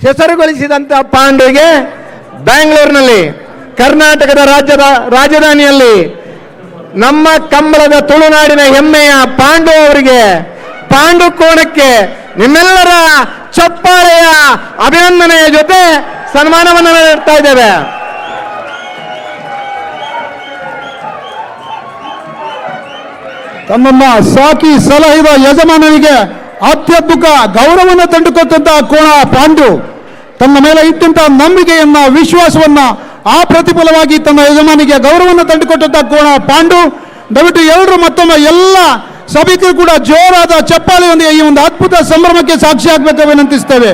ಹೆಸರುಗೊಳಿಸಿದಂತ ಪಾಂಡುಗೆ ಬೆಂಗಳೂರಿನಲ್ಲಿ ಕರ್ನಾಟಕದ ರಾಜಧಾನಿಯಲ್ಲಿ ನಮ್ಮ ಕಂಬಳದ ತುಳುನಾಡಿನ ಹೆಮ್ಮೆಯ ಪಾಂಡು ಅವರಿಗೆ ಪಾಂಡು ಕೋಣಕ್ಕೆ ನಿಮ್ಮೆಲ್ಲರ ಚಪ್ಪಾಳೆಯ ಅಭಿನಂದನೆಯ ಜೊತೆ ಸನ್ಮಾನವನ್ನು ನೀಡ್ತಾ ಇದ್ದೇವೆ. ತಮ್ಮಮ್ಮ ಸಾಕಿ ಸಲಹಿದ ಯಜಮಾನನಿಗೆ ಅತ್ಯದ್ಭುತ ಗೌರವವನ್ನು ತಂದುಕೊಟ್ಟಂತಹ ಕೋಣ ಪಾಂಡು ತನ್ನ ಮೇಲೆ ಇಟ್ಟಂತಹ ನಂಬಿಕೆಯನ್ನ ವಿಶ್ವಾಸವನ್ನ ಆ ಪ್ರತಿಫಲವಾಗಿ ತನ್ನ ಯಜಮಾನಿಗೆ ಗೌರವವನ್ನು ತಂದುಕೊಟ್ಟಂತಹ ಕೋಣ ಪಾಂಡು. ದಯವಿಟ್ಟು ಎಲ್ಲರೂ ಮತ್ತೊಮ್ಮೆ ಎಲ್ಲ ಸಭಿಕರು ಕೂಡ ಜೋರಾದ ಚಪ್ಪಾಳೆಯೊಂದಿಗೆ ಈ ಒಂದು ಅದ್ಭುತ ಸಂಭ್ರಮಕ್ಕೆ ಸಾಕ್ಷಿ ಆಗಬೇಕು ವಿನಂತಿಸ್ತೇವೆ.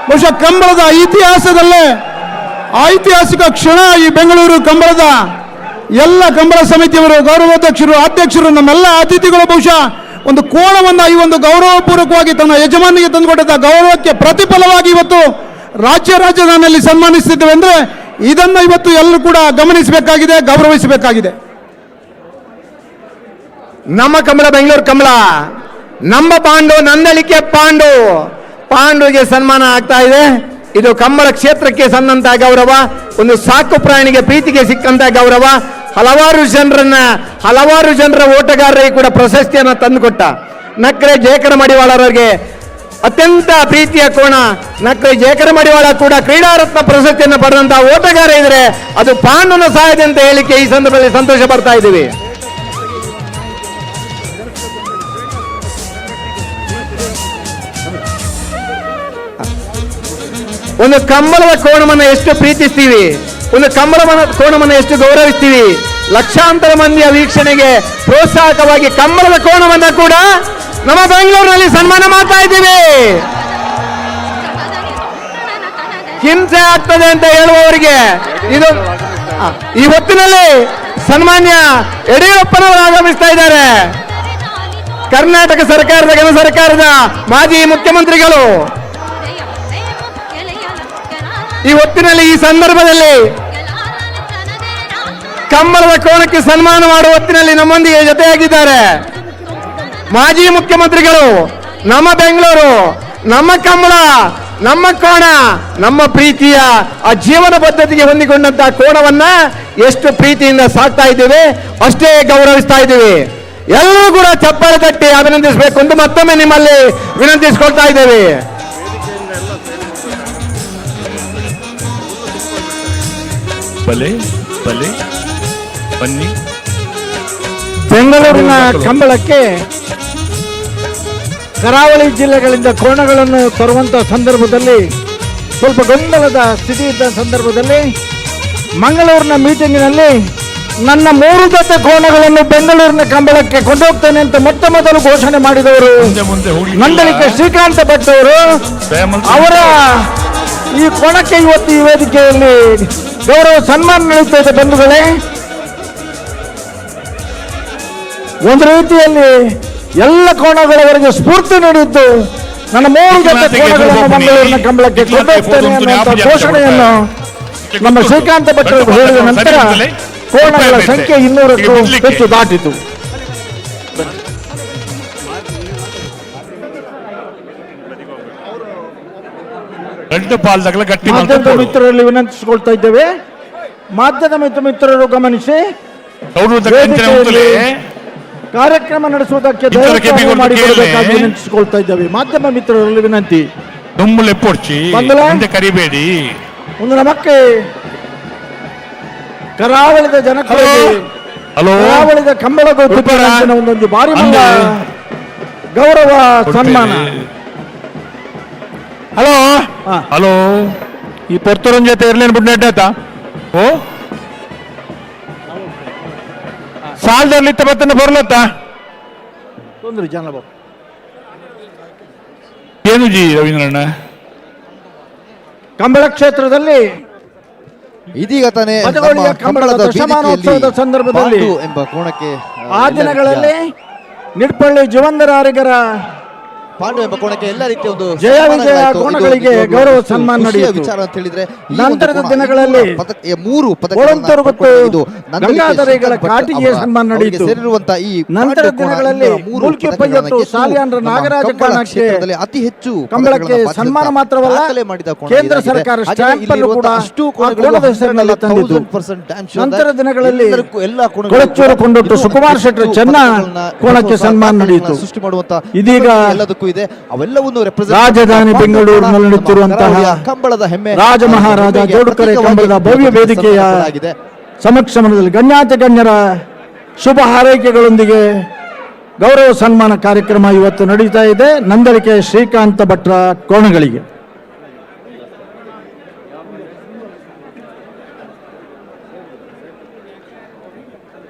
ಬಹುಶಃ ಕಂಬಳದ ಇತಿಹಾಸದಲ್ಲೇ ಐತಿಹಾಸಿಕ ಕ್ಷಣ ಈ ಬೆಂಗಳೂರು ಕಂಬಳದ ಎಲ್ಲ ಕಂಬಳ ಸಮಿತಿಯವರು, ಗೌರವಾಧ್ಯಕ್ಷರು, ಅಧ್ಯಕ್ಷರು, ನಮ್ಮೆಲ್ಲ ಅತಿಥಿಗಳು ಬಹುಶಃ ಒಂದು ಕೋಣವನ್ನು ಈ ಒಂದು ಗೌರವಪೂರ್ವಕವಾಗಿ ತನ್ನ ಯಜಮಾನಿಗೆ ತಂದುಕೊಟ್ಟ ಗೌರವಕ್ಕೆ ಪ್ರತಿಫಲವಾಗಿ ಇವತ್ತು ರಾಜಧಾನಿಯಲ್ಲಿ ಸನ್ಮಾನಿಸುತ್ತಿದ್ದೇವೆ ಅಂದ್ರೆ ಇದನ್ನು ಇವತ್ತು ಎಲ್ಲರೂ ಕೂಡ ಗಮನಿಸಬೇಕಾಗಿದೆ, ಗೌರವಿಸಬೇಕಾಗಿದೆ. ನಮ್ಮ ಕಂಬಳ ಬೆಂಗಳೂರು ಕಂಬಳ, ನಮ್ಮ ಪಾಂಡು, ನಂದಳಿಕೆ ಪಾಂಡು, ಪಾಂಡುಗೆ ಸನ್ಮಾನ ಆಗ್ತಾ ಇದೆ. ಇದು ಕಂಬಳ ಕ್ಷೇತ್ರಕ್ಕೆ ಸಂದಂತ ಗೌರವ, ಒಂದು ಸಾಕು ಪ್ರಾಣಿಗೆ ಪ್ರೀತಿಗೆ ಸಿಕ್ಕಂತ ಗೌರವ. ಹಲವಾರು ಜನರ ಓಟಗಾರರಿಗೆ ಕೂಡ ಪ್ರಶಸ್ತಿಯನ್ನು ತಂದುಕೊಟ್ಟ ನಕ್ರೆ ಜಯಕರ ಮಡಿವಾಳರಿಗೆ ಅತ್ಯಂತ ಪ್ರೀತಿಯ ಕೋಣ. ನಕ್ರೆ ಜಯಕರ ಮಡಿವಾಳ ಕೂಡ ಕ್ರೀಡಾರತ್ನ ಪ್ರಶಸ್ತಿಯನ್ನು ಪಡೆದಂತಹ ಓಟಗಾರ ಇದ್ರೆ ಅದು ಪಾಂಡುನ ಸಹಾಯದ ಅಂತ ಹೇಳಿಕೆ ಈ ಸಂದರ್ಭದಲ್ಲಿ ಸಂತೋಷ ಪಡ್ತಾ ಇದ್ದೀವಿ. ಒಂದು ಕಂಬಳದ ಕೋಣವನ್ನು ಎಷ್ಟು ಪ್ರೀತಿಸ್ತೀವಿ, ಒಂದು ಕಂಬಳದ ಕೋಣವನ್ನು ಎಷ್ಟು ಗೌರವಿಸ್ತೀವಿ. ಲಕ್ಷಾಂತರ ಮಂದಿಯ ವೀಕ್ಷಣೆಗೆ ಪ್ರೋತ್ಸಾಹಕವಾಗಿ ಕಂಬಳದ ಕೋಣವನ್ನ ಕೂಡ ನಮ್ಮ ಬೆಂಗಳೂರಿನಲ್ಲಿ ಸನ್ಮಾನ ಮಾಡ್ತಾ ಇದ್ದೀವಿ. ಹಿಂಸೆ ಆಗ್ತದೆ ಅಂತ ಹೇಳುವವರಿಗೆ ಇದು ಈ ಹೊತ್ತಿನಲ್ಲಿ ಸನ್ಮಾನ್ಯ ಯಡಿಯೂರಪ್ಪನವರು ಆಗಮಿಸ್ತಾ ಇದ್ದಾರೆ. ಕರ್ನಾಟಕ ಸರ್ಕಾರದ ಘನ ಸರ್ಕಾರದ ಮಾಜಿ ಮುಖ್ಯಮಂತ್ರಿಗಳು ಈ ಹೊತ್ತಿನಲ್ಲಿ ಈ ಸಂದರ್ಭದಲ್ಲಿ ಕಂಬಳದ ಕೋಣಕ್ಕೆ ಸನ್ಮಾನ ಮಾಡುವ ಹೊತ್ತಿನಲ್ಲಿ ನಮ್ಮೊಂದಿಗೆ ಜೊತೆಯಾಗಿದ್ದಾರೆ. ಮಾಜಿ ಮುಖ್ಯಮಂತ್ರಿಗಳು, ನಮ್ಮ ಬೆಂಗಳೂರು, ನಮ್ಮ ಕಂಬಳ, ನಮ್ಮ ಕೋಣ, ನಮ್ಮ ಪ್ರೀತಿಯ ಆ ಜೀವನ ಪದ್ಧತಿಗೆ ಹೊಂದಿಕೊಂಡಂತಹ ಕೋಣವನ್ನ ಎಷ್ಟು ಪ್ರೀತಿಯಿಂದ ಸಾಕ್ತಾ ಇದ್ದೇವೆ, ಅಷ್ಟೇ ಗೌರವಿಸ್ತಾ ಇದ್ದೀವಿ. ಎಲ್ಲರೂ ಕೂಡ ಚಪ್ಪಾಳೆ ತಟ್ಟಿ ಅಭಿನಂದಿಸಬೇಕು ಎಂದು ಮತ್ತೊಮ್ಮೆ ನಿಮ್ಮಲ್ಲಿ ವಿನಂತಿಸಿಕೊಳ್ತಾ ಇದ್ದೇವೆ. ಬನ್ನಿ. ಬೆಂಗಳೂರಿನ ಕಂಬಳಕ್ಕೆ ಕರಾವಳಿ ಜಿಲ್ಲೆಗಳಿಂದ ಕೋಣಗಳನ್ನು ತರುವಂತಹ ಸಂದರ್ಭದಲ್ಲಿ ಸ್ವಲ್ಪ ಗೊಂದಲದ ಸ್ಥಿತಿ ಇದ್ದ ಸಂದರ್ಭದಲ್ಲಿ ಮಂಗಳೂರಿನ ಮೀಟಿಂಗಿನಲ್ಲಿ ನನ್ನ 3 ಜೊತೆ ಕೋಣಗಳನ್ನು ಬೆಂಗಳೂರಿನ ಕಂಬಳಕ್ಕೆ ಕೊಂಡೋಗ್ತೇನೆ ಅಂತ ಮೊದಲು ಘೋಷಣೆ ಮಾಡಿದವರು ನಂದಳಿಕೆ ಶ್ರೀಕಾಂತ ಭಟ್ ಅವರು. ಅವರ ಈ ಕೋಣಕ್ಕೆ ಇವತ್ತು ಈ ವೇದಿಕೆಯಲ್ಲಿ ಗೌರವ ಸನ್ಮಾನ ನೀಡುತ್ತಾ ಇದೆ. ಬಂಧುಗಳೇ, ಒಂದು ರೀತಿಯಲ್ಲಿ ಎಲ್ಲ ಕೋಣಗಳವರೆಗೆ ಸ್ಫೂರ್ತಿ ನೀಡಿದ್ದು ನನ್ನ 3 ಜೊತೆ ಕೋಣಗಳನ್ನು ಮಂಗಳೂರಿನ ಕಂಬಳಕ್ಕೆ ಕೊಂಡೊಯ್ತೇನೆ ಅನ್ನುವಂಥ ಘೋಷಣೆಯನ್ನು ನಮ್ಮ ಶ್ರೀಕಾಂತ ಭಟ್ ಅವರು ಹೇಳಿದ ನಂತರ ಕೋಣಗಳ ಸಂಖ್ಯೆ 200ಕ್ಕೂ ಹೆಚ್ಚು ದಾಟಿತು. ಮಾಧ್ಯಮದ ಮಿತ್ರರಲ್ಲಿ ವಿನಂತಿಸಿಕೊಳ್ತಾ ಇದ್ದೇವೆ. ಮಾಧ್ಯಮದ ಮಿತ್ರರು ಗಮನಿಸಿ, ಕಾರ್ಯಕ್ರಮ ನಡೆಸುವುದಕ್ಕೆ ಮಾಡಿಕೊಳ್ಳಬೇಕಾಗಿ ವಿನಂತಿಸಿಕೊಳ್ತಾ ಇದ್ದೇವೆ. ಮಾಧ್ಯಮ ಮಿತ್ರರಲ್ಲಿ ವಿನಂತಿ, ಕರಿಬೇಡಿ. ಒಂದು ನಮಕ್ಕೆ ಕರಾವಳಿದ ಜನಕ್ಕೆ ಕರಾವಳಿದ ಕಂಬಳ ಒಂದೊಂದು ಬಾರಿ ಗೌರವ ಸನ್ಮಾನ. ಹಲೋ ಈ ಪೊರ್ತೂರನ್ ಜೊತೆ ಇರ್ಲೇನು ಬಿಡ್ನೇಟ ಓ ಸಾಲದಲ್ಲಿ ಬತ್ತನ ಬರ್ಲತ್ತ ತೊಂದ್ರೆ ಜನ ಏನು ಜಿ ರವೀಂದ್ರಣ್ಣ. ಕಂಬಳ ಕ್ಷೇತ್ರದಲ್ಲಿ ಇದೀಗ ತಾನೇ ಕಂಬಳದ ದಶಮಾನೋತ್ಸವದ ಸಂದರ್ಭದಲ್ಲಿ ಎಂಬ ಕೋಣಕ್ಕೆ ಆ ದಿನಗಳಲ್ಲಿ ನಿಡ್ಪಳ್ಳಿ ಜುವಂದರಾರಿಗರ ಪಾಂಡು ಎಂಬ ಕೋಣಕ್ಕೆ ಎಲ್ಲ ರೀತಿಯ ಒಂದು ಜಯ ಸನ್ಮಾನಗಳಾಯ್ತು. ವಿಜಯ ಇದು ಕೋಣಗಳಿಗೆ ನಿಜವಾಗ್ಲೂ ಗೌರವ ಒಂದು ಸನ್ಮಾನ ಖುಷಿಯ ನಡೆಯಿತು. ವಿಚಾರ ಅಂತ ಹೇಳಿದ್ರೆ ಈ ನಂತರದ ಒಂದು ಕೋಣ ದಿನಗಳಲ್ಲಿ ಮೂರು ಒಳಂತರು ಮತ್ತು ಇದು ಗಂಗಾಧರಿಗಳ ಕಾಟಿಗೆ ಸನ್ಮಾನ ನಡೆಯಿತು. ಸೇರಿರುವಂತಹ ಈ ನಂತರದ ಪಾಂಡು ಕೋಣ ದಿನಗಳಲ್ಲಿ ಇನ್ನೂ ಮೂರು ಮುಲ್ಕಿ ಪದಕಗಳನ್ನು ಪಯ್ಯತ್ತು ಗೆದ್ದು ಸಾಲಿಯಾನ್ರ ನಮ್ಮ ನಾಗರಾಜ ಕಂಬಳ ಕಾಣಕ್ಕೆ ಕ್ಷೇತ್ರದಲ್ಲಿ ಅತಿ ಹೆಚ್ಚು ಕಂಬಳಕ್ಕೆ ಪದಕಗಳನ್ನು ಸನ್ಮಾನ ಬಾರಿಸಿದಂತಹ ಮಾತ್ರವಲ್ಲ, ದಾಖಲೆ ಮಾಡಿದ ಕೋಣ ಕೇಂದ್ರ ಇದಾಗಿದೆ. ಸರ್ಕಾರ ಹಾಗೆ ಸ್ಟ್ಯಾಂಪ್ ಅನ್ನು ಇಲ್ಲಿರುವಂತಹ ಕೂಡ ಅಷ್ಟು ಆ ಕೋಣಗಳು ಕೋಣದ ಹೆಸರಿನಲ್ಲಿ ತಂದಿದ್ದು. 1000% ಡ್ಯಾಮ್ ಶೋ ನಂತರ ದಿನಗಳಲ್ಲಿ ಎಲ್ಲರಿಗೂ ಎಲ್ಲ ಕೋಣಗಳು ಕೊಳಚೂರು ಕೊಂಡೊಟ್ಟು ಇನ್ನೂ ಸುಕುಮಾರ್ ಹೆಚ್ಚು ಶೆಟ್ಟರ್ ಚೆನ್ನ ಪದಕಗಳನ್ನ ಕೋಣಕ್ಕೆ ಸನ್ಮಾನ ನಡೆಯಿತು. ಸೃಷ್ಟಿ ಮಾಡುವಂತ ಇದೀಗ ಎಲ್ಲದಕ್ಕೂ ಇದೆ. ಅವೆಲ್ಲವನ್ನು represent ರಾಜಧಾನಿ ಮಾಡುವಂತ ಬೆಂಗಳೂರಿನಲ್ಲಿ ನಮ್ಮ ನಡೆಯುತ್ತಿರುವಂತಹ ಕರಾವಳಿಯ ಕಂಬಳದ ಹೆಮ್ಮೆ ರಾಜ ಮಹಾರಾಜ ಜೋಡುಕರೆ ಕಂಬಳದ ಭವ್ಯ ವೇದಿಕೆಯ ಪ್ರತಿಷ್ಠಾಪನೆಯಾಗಿದೆ. ಸಮಕ್ಷಮದಲ್ಲಿ ಗಣ್ಯಾತಿ ಗಣ್ಯರ ಶುಭ ಹಾರೈಕೆಗಳೊಂದಿಗೆ ಗೌರವ ಸನ್ಮಾನ ಕಾರ್ಯಕ್ರಮ ಇವತ್ತು ನಡೀತಾ ಇದೆ. ನಂದಳಿಕೆ ಶ್ರೀಕಾಂತ ಭಟ್ರ ಕೋಣಗಳಿಗೆ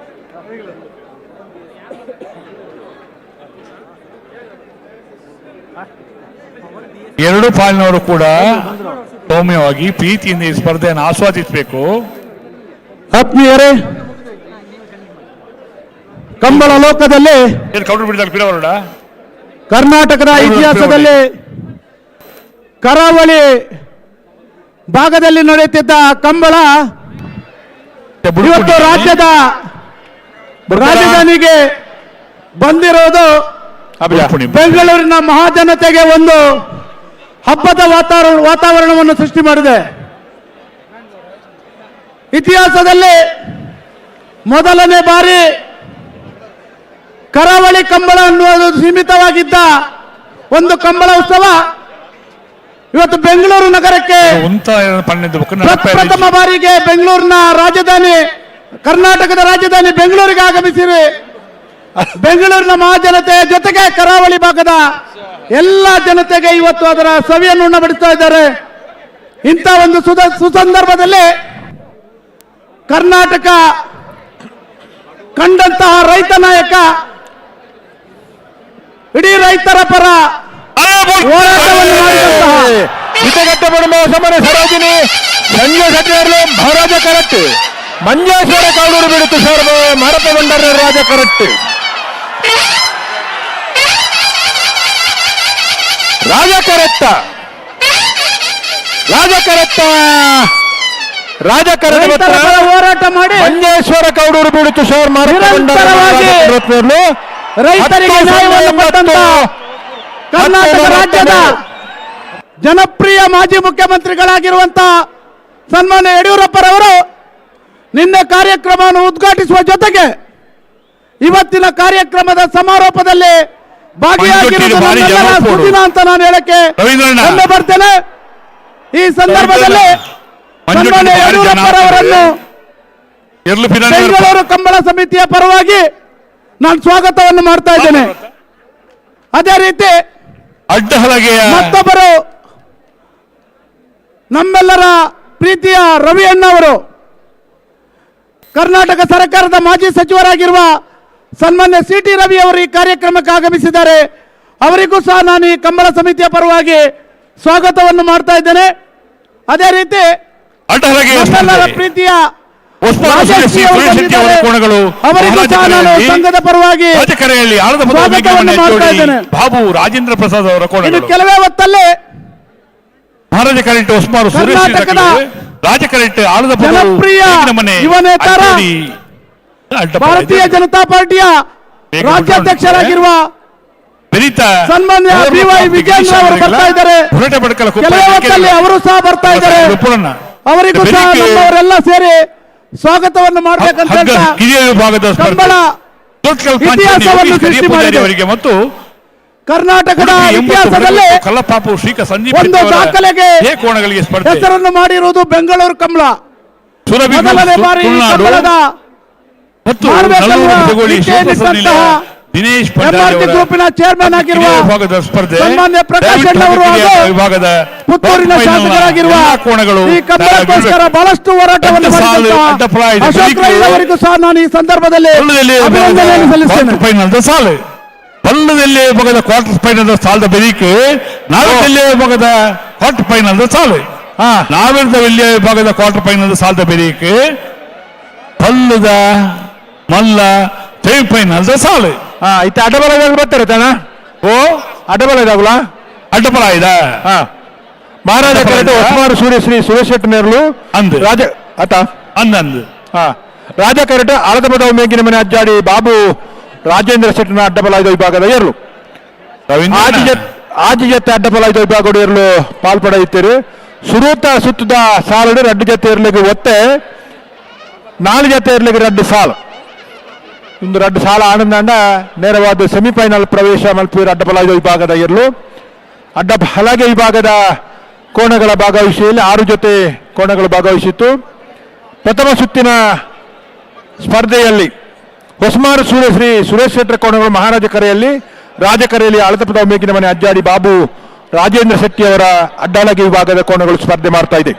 ಎರಡು ಪಾಲಿನವರು ಕೂಡ ಸೌಮ್ಯವಾಗಿ ಪ್ರೀತಿಯಿಂದ ಈ ಸ್ಪರ್ಧೆಯನ್ನು ಆಸ್ವಾದಿಸಬೇಕು. ಆತ್ಮೀಯರೇ, ಕಂಬಳ ಲೋಕದಲ್ಲಿ ಏನು ಕೌಂಟರ್ ಬಿಡ್ತಾರೆ ಬಿಡವರೋಡ ಕರ್ನಾಟಕದ ಇತಿಹಾಸದಲ್ಲಿ ಕರಾವಳಿ ಭಾಗದಲ್ಲಿ ನಡೆಯುತ್ತಿದ್ದ ಕಂಬಳ ಇವತ್ತು ರಾಜ್ಯದ ರಾಜಧಾನಿಗೆ ಬಂದಿರೋದು ಬೆಂಗಳೂರಿನ ಮಹಾಜನತೆಗೆ ಒಂದು ಹಬ್ಬದ ವಾತಾವರಣವನ್ನು ಸೃಷ್ಟಿ ಮಾಡಿದೆ. ಇತಿಹಾಸದಲ್ಲಿ ಮೊದಲನೇ ಬಾರಿ ಕರಾವಳಿ ಕಂಬಳ ಅನ್ನುವುದು ಸೀಮಿತವಾಗಿದ್ದ ಒಂದು ಕಂಬಳ ಉತ್ಸವ ಇವತ್ತು ಬೆಂಗಳೂರು ನಗರಕ್ಕೆ ಪ್ರಥಮ ಬಾರಿಗೆ ಬೆಂಗಳೂರಿನ ರಾಜಧಾನಿ, ಕರ್ನಾಟಕದ ರಾಜಧಾನಿ ಬೆಂಗಳೂರಿಗೆ ಆಗಮಿಸಿವೆ. ಬೆಂಗಳೂರಿನ ಮಹಾಜನತೆಯ ಜೊತೆಗೆ ಕರಾವಳಿ ಭಾಗದ ಎಲ್ಲ ಜನತೆಗೆ ಇವತ್ತು ಅದರ ಸವಿಯನ್ನು ಉಣ್ಣಬಡಿಸ್ತಾ ಇದ್ದಾರೆ. ಇಂಥ ಒಂದು ಸುಸಂದರ್ಭದಲ್ಲಿ ಕರ್ನಾಟಕ ಕಂಡಂತಹ ರೈತ ನಾಯಕ, ಇಡೀ ರೈತರ ಪರ ಹೋರಾಟವನ್ನು ಮಾಡಿದಂತಹ ಸಮರ ಸರೋಜಿನಿ ಸಂಜೆ ಸಚಿವರು ಮಹಾರಾಜ ಕರೆಕ್ಟ್ ಮಂಜೇಶ್ವರ ಕಾಲೂರು ಬಿಡುತ್ತು ಸರ್ ಮರಪ ಬಂಡರ ರಾಜ ಕರೆಕ್ಟ್ ರಾಜ ಕರೆಕ್ಟ ರೈತರ ಪರ ಹೋರಾಟ ಮಾಡಿ ಮಂಜೇಶ್ವರ ಕೌಡೂರು ಬಿಡುತ್ತು ಸರ್ ನಿರಂತರವಾಗಿ ರೈತರಿಗೆ ನ್ಯಾಯವನ್ನು ಕೊಟ್ಟಂತ ಕರ್ನಾಟಕ ರಾಜ್ಯದ ಜನಪ್ರಿಯ ಮಾಜಿ ಮುಖ್ಯಮಂತ್ರಿಗಳಾಗಿರುವಂತಹ ಸನ್ಮಾನ್ಯ ಯಡಿಯೂರಪ್ಪರವರು ನಿನ್ನೆ ಕಾರ್ಯಕ್ರಮವನ್ನು ಉದ್ಘಾಟಿಸುವ ಜೊತೆಗೆ ಇವತ್ತಿನ ಕಾರ್ಯಕ್ರಮದ ಸಮಾರೋಪದಲ್ಲಿ ಭಾಗಿಯಾಗಿರುವುದು ನನ್ನೆಲ್ಲರ ಸುದಿನ ಅಂತ ನಾನು ಹೇಳಕ್ಕೆ ಹೆಮ್ಮೆ ಬರ್ತೇನೆ. ಈ ಸಂದರ್ಭದಲ್ಲಿ ಸನ್ಮಾನ್ಯ ಯಡಿಯೂರಪ್ಪರವರನ್ನು ಬೆಂಗಳೂರು ಕಂಬಳ ಸಮಿತಿಯ ಪರವಾಗಿ ನಾನು ಸ್ವಾಗತವನ್ನು ಮಾಡ್ತಾ ಇದ್ದೇನೆ. ಅದೇ ರೀತಿ ಮತ್ತೊಬ್ಬರು ನಮ್ಮೆಲ್ಲರ ಪ್ರೀತಿಯ ರವಿ ಅಣ್ಣವರು, ಕರ್ನಾಟಕ ಸರ್ಕಾರದ ಮಾಜಿ ಸಚಿವರಾಗಿರುವ ಸನ್ಮಾನ್ಯ CT ರವಿ ಅವರು ಈ ಕಾರ್ಯಕ್ರಮಕ್ಕೆ ಆಗಮಿಸಿದ್ದಾರೆ. ಅವರಿಗೂ ಸಹ ನಾನು ಈ ಕಂಬಳ ಸಮಿತಿಯ ಪರವಾಗಿ ಸ್ವಾಗತವನ್ನು ಮಾಡ್ತಾ ಇದ್ದೇನೆ. ಅದೇ ರೀತಿ ನಮ್ಮೆಲ್ಲರ ಪ್ರೀತಿಯ ಅವರಿಗೂ ಸಹ ನಾನು ಸಂಘದ ಪರವಾಗಿ ಸ್ವಾಗತವನ್ನು ಮಾಡ್ತಾ ಇದ್ದೇನೆ. ಬಾಬು ರಾಜೇಂದ್ರ ಪ್ರಸಾದ್ ಅವರ ಇನ್ನು ಕೆಲವೇ ಹೊತ್ತಲ್ಲಿ ಮಹಾರಾಜ ಕರೆಂಟ್ ಉಸ್ಮಾರು ಕರ್ನಾಟಕದ ಜನಪ್ರಿಯ ಯುವ ನೇತಾರ, ಭಾರತೀಯ ಜನತಾ ಪಾರ್ಟಿಯ ರಾಜ್ಯಾಧ್ಯಕ್ಷರಾಗಿರುವ ಸನ್ಮಾನ್ಯ BY ವಿಜೇಂದ್ರ ಅವರು ಬರ್ತಾ ಇದ್ದಾರೆ. ಕೆಲವೇ ಹೊತ್ತಲ್ಲಿ ಅವರು ಸಹ ಬರ್ತಾ ಇದ್ದಾರೆ. ಅವರಿಗೂ ಸಹ ನಮ್ಮವರೆಲ್ಲ ಸೇರಿ ಸ್ವಾಗತವನ್ನು ಮಾಡಬೇಕಂತ ಕಂಬಳ ಇತಿಹಾಸವನ್ನು ಸೃಷ್ಟಿ ಮಾಡಿದೆ. ಮತ್ತು ಕರ್ನಾಟಕದ ಇತಿಹಾಸದಲ್ಲಿ ಒಂದು ದಾಖಲೆಗೆ ಹೆಸರನ್ನು ಮಾಡಿರುವುದು ಬೆಂಗಳೂರು ಕಂಬಳ. ಮೊದಲನೇ ಬಾರಿ ಕಂಬಳದ MRT ಗ್ರೂಪಿನ ಚೇರ್ಮನ್ ಆಗಿರುವ ಸನ್ಮಾನ್ಯ ಪ್ರಕಾಶ್ ಅಣ್ಣವರು ಪುತ್ತೂರಿನ ಶಾಸಕರಾಗಿರುವ ಈ ಕಂಬಳಕ್ಕೋಸ್ಕರ ಬಹಳಷ್ಟು ಹೋರಾಟವನ್ನು ಮಾಡಿದಂತಹ ಅಶೋಕ್ ರೈ ಅವರಿಗೂ ಸಹ ನಾನು ಈ ಸಂದರ್ಭದಲ್ಲಿ ಅಭಿನಂದನೆಯನ್ನು ಸಲ್ಲಿಸ್ತೇನೆ. ಪಲ್ಲದಲ್ಲಿ ಬಗದ ಕ್ವಾರ್ಟರ್ ಫೈನಲ್ ಸಾಲದ ಬೆರೀಕೆ ನಾಲ್ಕಲ್ಲಿ ಬಗದ ಕ್ವಾರ್ಟರ್ ಫೈನಲ್ ಸಾಲು ನಾವಿರ್ದವಿಲ್ಲಿ ವಿಭಾಗದ ಕ್ವಾರ್ಟರ್ ಫೈನಲ್ ಸಾಲದ ಬೆರೀಕೆ ಪಲ್ಲದ ಮಲ್ಲ ಸೆಮಿಫೈನಲ್ ಸಾಲು ಇತ್ತ ಅಡ್ಡಬಲದಾಗ ಬರ್ತಾರೆ ತಾನ ಓ ಅಡ್ಡಬಲ ಇದಾಗುಲಾ ಅಡ್ಡಪಲ ಇದ ಹಾ ಮಹಾರಾಜ ಕರೆಕ್ಟ್ ಹೊಸಮಾರು ಸೂರ್ಯ ಶ್ರೀ ಸುರೇಶ್ ಶೆಟ್ಟಿ ನೇರ್ಲು ಅಂದು ರಾಜ ಆತ ಅಂದಂದು ಹಾ ರಾಜ ಕರೆಕ್ಟ್ ಆಳದ ಪದವು ಮೇಗಿನ ಮನೆ ಅಜ್ಜಾಡಿ ಬಾಬು ರಾಜೇಂದ್ರ ಶೆಟ್ಟಿನ ಅಡ್ಡಬಲ ಐದು ವಿಭಾಗದ ಏರ್ಲು ಆಜಿ ಜೊತೆ ಅಡ್ಡಬಲ ಐದು ವಿಭಾಗದ ಏರ್ಲು ಪಾಲ್ಪಡೆಯುತ್ತೀರಿ ಸುರೂತ ಸುತ್ತದ ಸಾಲಡು ರಡ್ಡು ಜೊತೆ ಇರ್ಲಿಕ್ಕೆ ಒತ್ತೆ 4 ಜೊತೆ ಇರ್ಲಿಕ್ಕೆ ರಡ್ಡು ಸಾಲು ಒಂದು ರಡ್ಡು ಸಾಲ ಆನಂದ ನೇರವಾದ ಸೆಮಿಫೈನಲ್ ಪ್ರವೇಶ ಮಲ್ಪೀರ್ ಅಡ್ಡಬಲ ಐದು ವಿಭಾಗದ ಏರ್ಲು ಹಲಗೆ ವಿಭಾಗದ ಕೋಣಗಳ ಭಾಗವಹಿಸಿಯಲ್ಲಿ 6 ಜೊತೆ ಕೋಣಗಳು ಭಾಗವಹಿಸಿತ್ತು. ಪ್ರಥಮ ಸುತ್ತಿನ ಸ್ಪರ್ಧೆಯಲ್ಲಿ ಹೊಸಮಾರು ಸೂರ್ಯ ಶ್ರೀ ಸುರೇಶ್ ಶೆಟ್ಟರ ಕೋಣಗಳು ಮಹಾರಾಜ ಕರೆಯಲ್ಲಿ ರಾಜಕರೆಯಲ್ಲಿ ಅಳತಪದ ಮೇಗಿನ ಮನೆ ಅಜ್ಜಾಡಿ ಬಾಬು ರಾಜೇಂದ್ರ ಶೆಟ್ಟಿ ಅವರ ಅಡ್ಡಲಗೆ ವಿಭಾಗದ ಕೋಣಗಳು ಸ್ಪರ್ಧೆ ಮಾಡ್ತಾ ಇದೆ.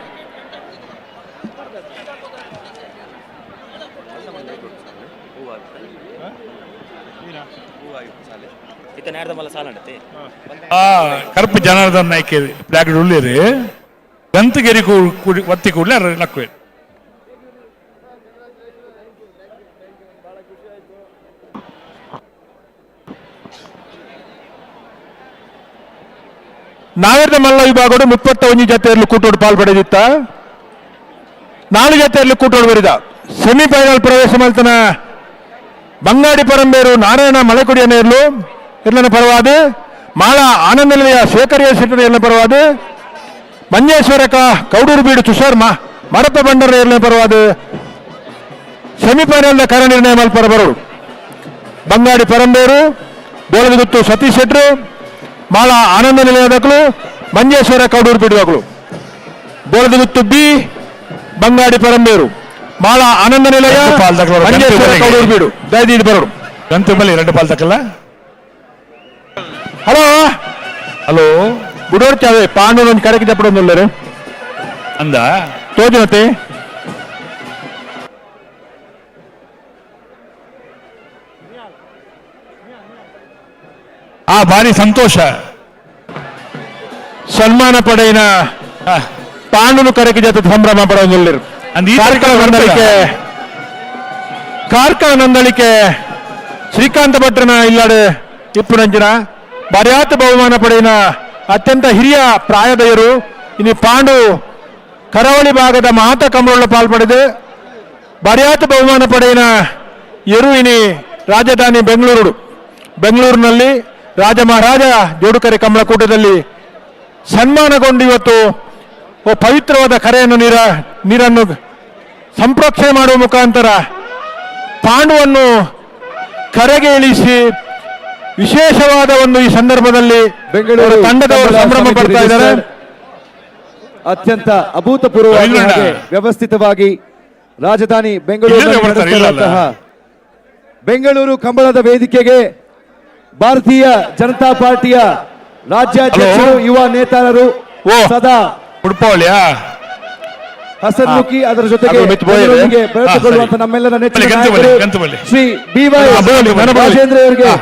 ಕರುಪು ಜನಾರ್ದನ್ ನಾಯ್ಕೆ ಬ್ಲಾಕ್ ಉಳ್ಳೇರಿ ಗಂತಗೆರಿ ಒತ್ತಿ ಕೂಡಲೇ ಲಕ್ವೆ ನಾವೇರ್ದ ಮಲ್ಲ ವಿಭಾಗಡು 31 ಜೊತೆಯಲ್ಲಿ ಕೂಟೋಡು ಪಾಲ್ಪಡೆದಿತ್ತ 4 ಜೊತೆಯಲ್ಲಿ ಕೂಟೋಡು ಬರಿದ ಸೆಮಿಫೈನಲ್ ಪ್ರವೇಶ ಮಲ್ತನ ಬಂಗಾಡಿ ಪರಂಬೇರು ನಾರಾಯಣ ಮಲೆಕುಡಿಯ ನೇರ್ಲು ಇರ್ಲನ ಪರವಾದ ಮಾಳ ಆನಂದ ನಿಲಯ ಶೇಖರಿಯ ಸಿಟ್ಟನ ಇರ್ಲ ಪರವಾದ ಮಂಜೇಶ್ವರಕ ಕೌಡೂರು ಬೀಡು ತುಷಾರ್ ಮರಪ ಬಂಡರ ಇರ್ಲ ಪರವಾದ ಸೆಮಿಫೈನಲ್ ಕರ ನಿರ್ಣಯ ಮಲ್ಪರ ಬರೋರು ಬಂಗಾಡಿ ಪರಂಬೇರು ಬೋಳದಗುತ್ತು ಸತೀಶ್ ಶೆಟ್ರು ಮಾಳ ಆನಂದ ನಿಲಯದಕ್ಕಳು ಮಂಜೇಶ್ವರ ಕೌಡೂರು ಬೀಡುವಗಳು ಬೋಳದಗುತ್ತು ಬಿ ಬಂಗಾಡಿ ಪರಂಬೇರು ಮಾಳ ಆನಂದ ನಿಲಯ ಮಂಜೇಶ್ವರ ಕೌಡೂರು ಬೀಡು ದಯದೀದು ಬರೋರು ಗಂತು ಬಲ್ಲಿ 2 ಪಾಲ್ ತಕ್ಕಲ್ಲ. ಹಲೋ ಹಲೋ ಬುಡೋರ್ಚಾವೆ ಪಾಂಡವನೊಂದು ಕರೆಗೆ ತಪ್ಪಡೊಂದುಲ್ಲರು ಅಂದ ತೋಜನತೆ ಭಾರಿ ಸಂತೋಷ ಸನ್ಮಾನ ಪಡೆಯಿನ ಪಾಂಡುನು ಕರೆಗೆ ಜೊತೆ ಸಂಭ್ರಮ ಪಡೆಯೊಂದುಲ್ಲರು ಕಾರ್ಕಳ ನಂದಳಿಕೆ ಶ್ರೀಕಾಂತ ಭಟ್ರನ ಇಲ್ಲಾಡು ಇಪ್ಪುನಂಚಿನ ಬರ್ಯಾತ ಬಹುಮಾನ ಪಡೆಯಿನ ಅತ್ಯಂತ ಹಿರಿಯ ಪ್ರಾಯದಯರು ಇನ್ನು ಪಾಂಡು ಕರಾವಳಿ ಭಾಗದ ಮಹಾತ ಕಂಬಳ ಪಾಲ್ಪಡೆದು ಬರ್ಯಾತ ಬಹುಮಾನ ಪಡೆಯಿನ ಇನಿ ರಾಜಧಾನಿ ಬೆಂಗಳೂರಿನಲ್ಲಿ ರಾಜ ಮಹಾರಾಜ ಜೋಡುಕರೆ ಕಮಲಕೂಟದಲ್ಲಿ ಸನ್ಮಾನಗೊಂಡು ಇವತ್ತು ಪವಿತ್ರವಾದ ಕರೆಯನ್ನು ನೀರನ್ನು ಸಂಪ್ರೋಕ್ಷಣೆ ಮಾಡುವ ಮುಖಾಂತರ ಪಾಂಡುವನ್ನು ಕರೆಗೆ ಇಳಿಸಿ ವಿಶೇಷವಾದ ಒಂದು ಈ ಸಂದರ್ಭದಲ್ಲಿ ಬೆಂಗಳೂರು ತಂಡದವರು ಸಂಭ್ರಮ ಪಡ್ತಾ ಇದ್ದಾರೆ. ಅತ್ಯಂತ ಅಭೂತಪೂರ್ವವಾಗಿ ಹಾಗೆ ವ್ಯವಸ್ಥಿತವಾಗಿ ರಾಜಧಾನಿ ಬೆಂಗಳೂರಿನಂತಹ ಬೆಂಗಳೂರು ಕಂಬಳದ ವೇದಿಕೆಗೆ ಭಾರತೀಯ ಜನತಾ ಪಾರ್ಟಿಯ ರಾಜ್ಯಾಧ್ಯಕ್ಷರು ಯುವ ನೇತಾರರು ಸದಾ ಉಡುಪವಳಿಯಾ ಹಸನ್ಮುಖಿ ಅದರ ಜೊತೆಗೆ ಅದು ಮಿತ್ ಬೋಯ್ ಇದೆ. ಪ್ರಯತ್ನಗೊಳ್ಳುವಂತ ನಮ್ಮೆಲ್ಲರ ನೆಚ್ಚಿನ ಗಂತುಬಲಿ, ನಾಯಕರು ಗಂತುಬಲಿ. ಶ್ರೀ BY ರಾಜೇಂದ್ರ ಅವರಿಗೆ